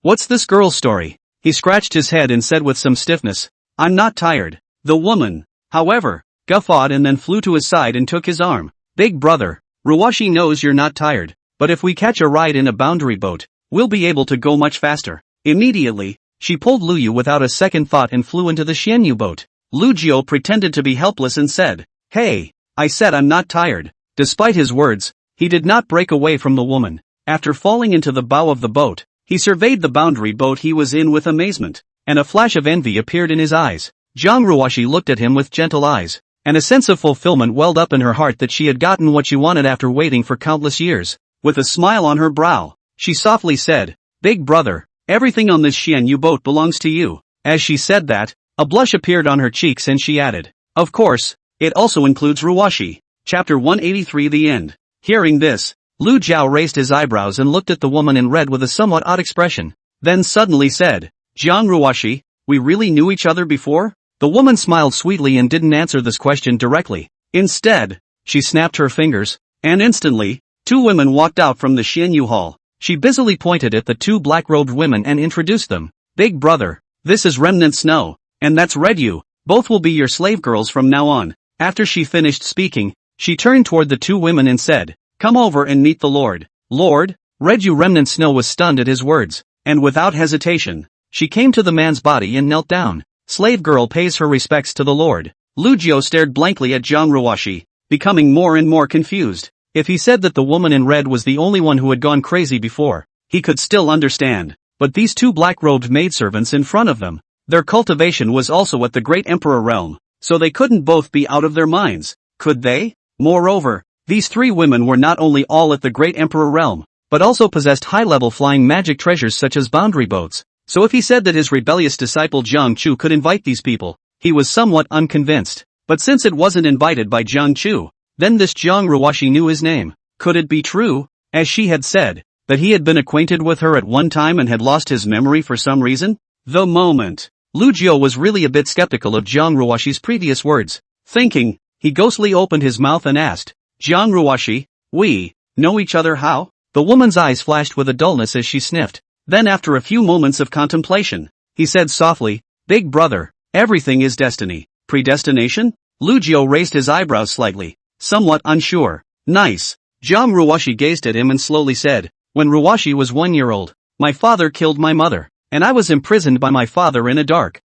What's this girl's story? He scratched his head and said with some stiffness, I'm not tired. The woman, however, guffawed and then flew to his side and took his arm. Big brother, Ruoshi knows you're not tired, but if we catch a ride in a boundary boat, we'll be able to go much faster. Immediately, she pulled Lu Yu without a second thought and flew into the Xianyu boat. Lu Jiao pretended to be helpless and said, Hey, I said I'm not tired. Despite his words, he did not break away from the woman. After falling into the bow of the boat, he surveyed the boundary boat he was in with amazement, and a flash of envy appeared in his eyes. Jiang Ruoshi looked at him with gentle eyes, and a sense of fulfillment welled up in her heart that she had gotten what she wanted after waiting for countless years. With a smile on her brow, she softly said, Big brother, everything on this Xianyu boat belongs to you. As she said that, a blush appeared on her cheeks and she added, Of course, it also includes Ruoshi. Chapter 183 The End. Hearing this, Lu Jiao raised his eyebrows and looked at the woman in red with a somewhat odd expression, then suddenly said, Jiang Ruoshi, we really knew each other before? The woman smiled sweetly and didn't answer this question directly. Instead, she snapped her fingers, and instantly, two women walked out from the Xianyu hall. She busily pointed at the two black-robed women and introduced them. Big brother, this is Remnant Snow, and that's Red Yu. Both will be your slave girls from now on. After she finished speaking, she turned toward the two women and said, Come over and meet the Lord. Lord? Red Yu Remnant Snow was stunned at his words, and without hesitation, she came to the man's body and knelt down. Slave girl pays her respects to the Lord. Lu Jiao stared blankly at Jiang Ruoshi, becoming more and more confused. If he said that the woman in red was the only one who had gone crazy before, he could still understand. But these two black-robed maidservants in front of them, their cultivation was also at the Great Emperor realm, so they couldn't both be out of their minds, could they? Moreover, these three women were not only all at the Great Emperor realm, but also possessed high-level flying magic treasures such as boundary boats. So if he said that his rebellious disciple Jiang Chu could invite these people, he was somewhat unconvinced. But since it wasn't invited by Jiang Chu, then this Jiang Ruoshi knew his name. Could it be true, as she had said, that he had been acquainted with her at one time and had lost his memory for some reason? The moment, Lu Jiao was really a bit skeptical of Jiang Ruoshi's previous words. Thinking, he ghostly opened his mouth and asked, Jiang Ruoshi, we know each other how? The woman's eyes flashed with a dullness as she sniffed. Then after a few moments of contemplation, he said softly, Big brother, everything is destiny. Predestination? Lu Jiao raised his eyebrows slightly, somewhat unsure. Nice. Jiang Ruoshi gazed at him and slowly said, When Ruoshi was 1 year old, my father killed my mother, and I was imprisoned by my father in a dark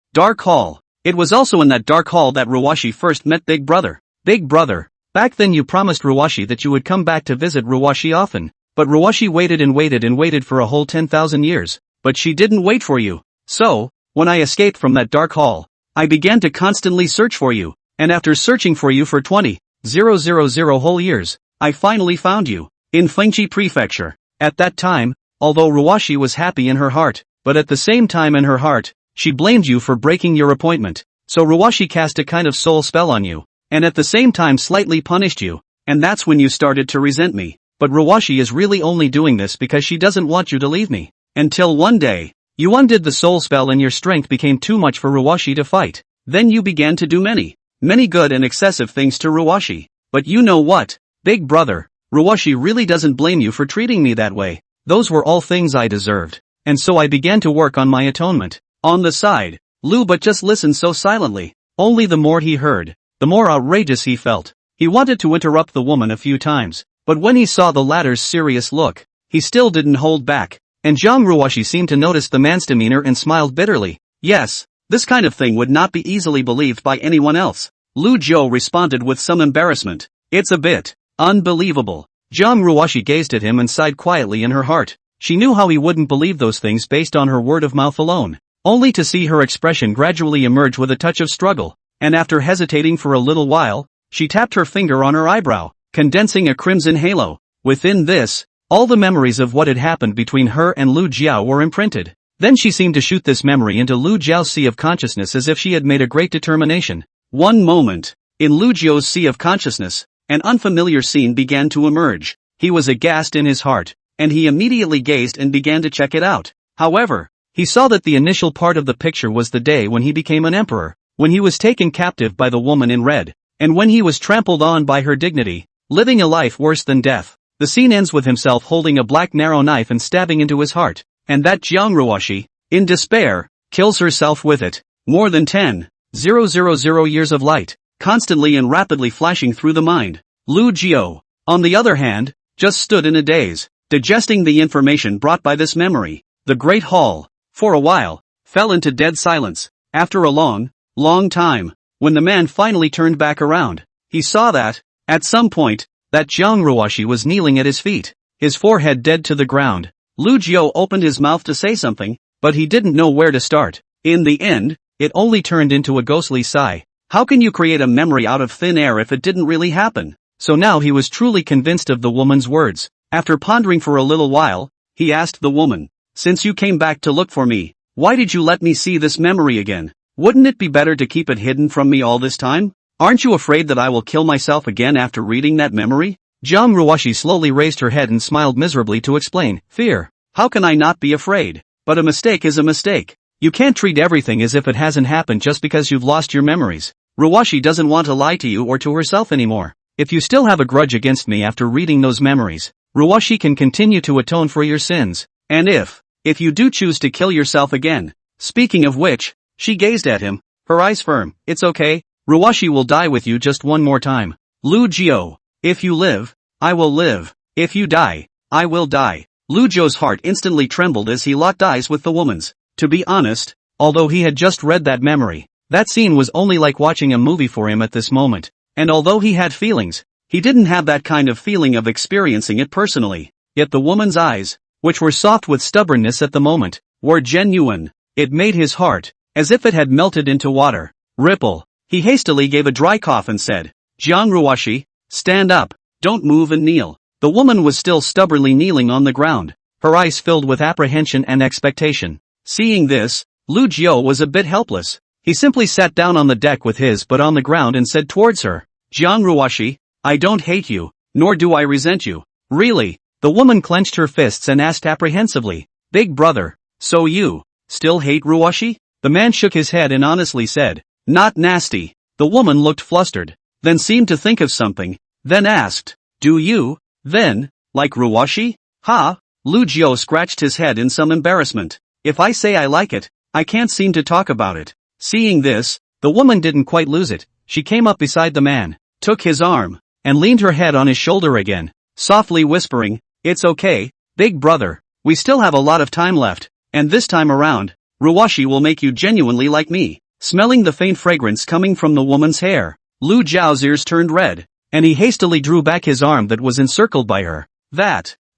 hall. It was also in that dark hall that Ruoshi first met Big brother. Big brother, back then you promised Ruoshi that you would come back to visit Ruoshi often. But Ruoshi waited and waited and waited for a whole 10,000 years, but she didn't wait for you. So, when I escaped from that dark hall, I began to constantly search for you, and after searching for you for 20,000 whole years, I finally found you, in Fengchi Prefecture. At that time, although Ruoshi was happy in her heart, but at the same time in her heart, she blamed you for breaking your appointment. So Ruoshi cast a kind of soul spell on you, and at the same time slightly punished you, and that's when you started to resent me. But Ruoshi is really only doing this because she doesn't want you to leave me. Until one day, you undid the soul spell and your strength became too much for Ruoshi to fight. Then you began to do many good and excessive things to Ruoshi. But you know what, big brother, Ruoshi really doesn't blame you for treating me that way. Those were all things I deserved. And so I began to work on my atonement. On the side, Lu but just listened so silently. Only the more he heard, the more outrageous he felt. He wanted to interrupt the woman a few times. But when he saw the latter's serious look, he still didn't hold back, and Jiang Ruoshi seemed to notice the man's demeanor and smiled bitterly. Yes, this kind of thing would not be easily believed by anyone else. Lu Jiao responded with some embarrassment. It's a bit unbelievable. Jiang Ruoshi gazed at him and sighed quietly in her heart. She knew how he wouldn't believe those things based on her word of mouth alone. only to see her expression gradually emerge with a touch of struggle, and after hesitating for a little while, she tapped her finger on her eyebrow, condensing a crimson halo. Within this, all the memories of what had happened between her and Lu Jiao were imprinted. Then she seemed to shoot this memory into Lu Jiao's sea of consciousness as if she had made a great determination. One moment, in Lu Jiao's sea of consciousness, an unfamiliar scene began to emerge. He was aghast in his heart, and he immediately gazed and began to check it out. However, he saw that the initial part of the picture was the day when he became an emperor, when he was taken captive by the woman in red, and when he was trampled on by her dignity, living a life worse than death. The scene ends with himself holding a black narrow knife and stabbing into his heart, and that Jiang Ruoshi, in despair, kills herself with it. More than 10,000 years of light, constantly and rapidly flashing through the mind. Lu Jiao, on the other hand, just stood in a daze, digesting the information brought by this memory. The great hall, for a while, fell into dead silence. After a long time, when the man finally turned back around, he saw that, at some point, that Jiang Ruoshi was kneeling at his feet, his forehead dead to the ground. Lu Jiao opened his mouth to say something, but he didn't know where to start. In the end, it only turned into a ghostly sigh. How can you create a memory out of thin air if it didn't really happen? So now he was truly convinced of the woman's words. After pondering for a little while, he asked the woman, "Since you came back to look for me, why did you let me see this memory again? Wouldn't it be better to keep it hidden from me all this time? Aren't you afraid that I will kill myself again after reading that memory?" Jiang Ruoshi slowly raised her head and smiled miserably to explain, "Fear? How can I not be afraid? But a mistake is a mistake. You can't treat everything as if it hasn't happened just because you've lost your memories. Ruoshi doesn't want to lie to you or to herself anymore. If you still have a grudge against me after reading those memories, Ruoshi can continue to atone for your sins. And if you do choose to kill yourself again." Speaking of which, she gazed at him, her eyes firm. "It's okay, Ruoshi will die with you just one more time. Lu Jiao, if you live, I will live. If you die, I will die." Lu Jiao's heart instantly trembled as he locked eyes with the woman's. To be honest, although he had just read that memory, that scene was only like watching a movie for him at this moment. And although he had feelings, he didn't have that kind of feeling of experiencing it personally. Yet the woman's eyes, which were soft with stubbornness at the moment, were genuine. It made his heart, as if it had melted into water, ripple. He hastily gave a dry cough and said, "Jiang Ruoshi, stand up, don't move and kneel." The woman was still stubbornly kneeling on the ground, her eyes filled with apprehension and expectation. Seeing this, Lu Jiao was a bit helpless. He simply sat down on the deck with his butt on the ground and said towards her, "Jiang Ruoshi, I don't hate you, nor do I resent you. Really?" The woman clenched her fists and asked apprehensively, "Big brother, so you still hate Ruoshi?" The man shook his head and honestly said, "Not nasty." The woman looked flustered, then seemed to think of something, then asked, "Do you, then, like Ruoshi?" "Ha?" Lu Jiao scratched his head in some embarrassment. "If I say I like it, I can't seem to talk about it." Seeing this, the woman didn't quite lose it. She came up beside the man, took his arm, and leaned her head on his shoulder again, softly whispering, "It's okay, big brother, we still have a lot of time left, and this time around, Ruoshi will make you genuinely like me." Smelling the faint fragrance coming from the woman's hair, Lu Jiao's ears turned red, and he hastily drew back his arm that was encircled by her.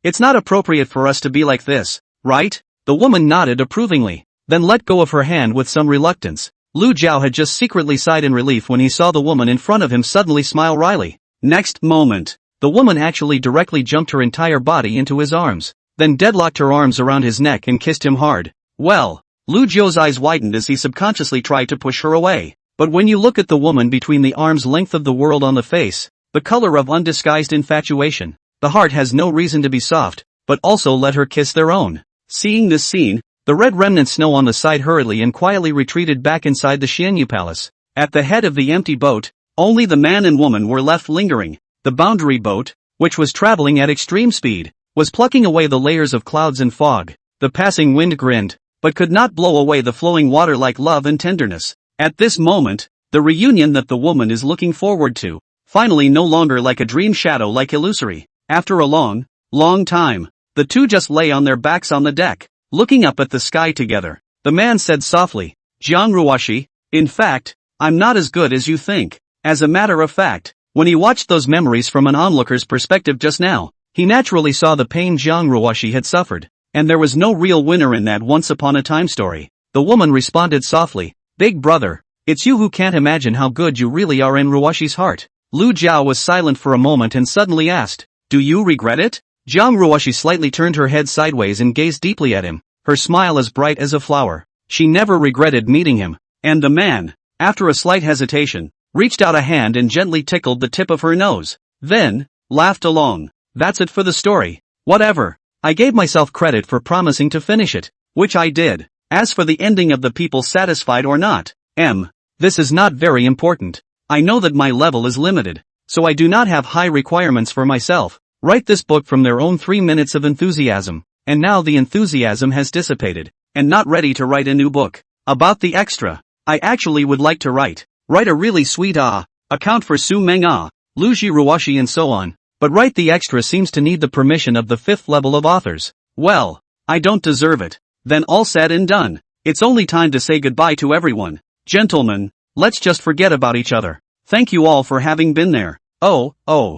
It's not appropriate for us to be like this, right?" The woman nodded approvingly, then let go of her hand with some reluctance. Lu Jiao had just secretly sighed in relief when he saw the woman in front of him suddenly smile wryly. Next moment, the woman actually directly jumped her entire body into his arms, then deadlocked her arms around his neck and kissed him hard. Well, Lu Jiao's eyes widened as he subconsciously tried to push her away. But when you look at the woman between the arm's length of the world on the face, the color of undisguised infatuation, the heart has no reason to be soft, but also let her kiss their own. Seeing this scene, the red remnant snow on the side hurriedly and quietly retreated back inside the Xianyu palace. At the head of the empty boat, only the man and woman were left lingering. The boundary boat, which was traveling at extreme speed, was plucking away the layers of clouds and fog. The passing wind grinned, but could not blow away the flowing water like love and tenderness. At this moment, the reunion that the woman is looking forward to, finally no longer like a dream shadow like illusory. After a long time, the two just lay on their backs on the deck, looking up at the sky together. The man said softly, "Jiang Ruoshi, in fact, I'm not as good as you think." As a matter of fact, when he watched those memories from an onlooker's perspective just now, he naturally saw the pain Jiang Ruoshi had suffered, and there was no real winner in that once upon a time story. The woman responded softly, "Big brother, it's you who can't imagine how good you really are in Ruoshi's heart." Lu Jiao was silent for a moment and suddenly asked, "Do you regret it?" Jiang Ruoshi slightly turned her head sideways and gazed deeply at him, her smile as bright as a flower. She never regretted meeting him. And the man, after a slight hesitation, reached out a hand and gently tickled the tip of her nose. Then, laughed along. "That's it for the story. Whatever. I gave myself credit for promising to finish it, which I did. As for the ending of the people satisfied or not, this is not very important. I know that my level is limited, so I do not have high requirements for myself. Write this book from their own 3 minutes of enthusiasm, and now the enthusiasm has dissipated, and not ready to write a new book. About the extra, I actually would like to write a really sweet account for Su Meng Luji Ruoshi and so on, but write the extra seems to need the permission of the 5th level of authors. Well, I don't deserve it." Then all said and done, it's only time to say goodbye to everyone. Gentlemen, let's just forget about each other. Thank you all for having been there. Oh.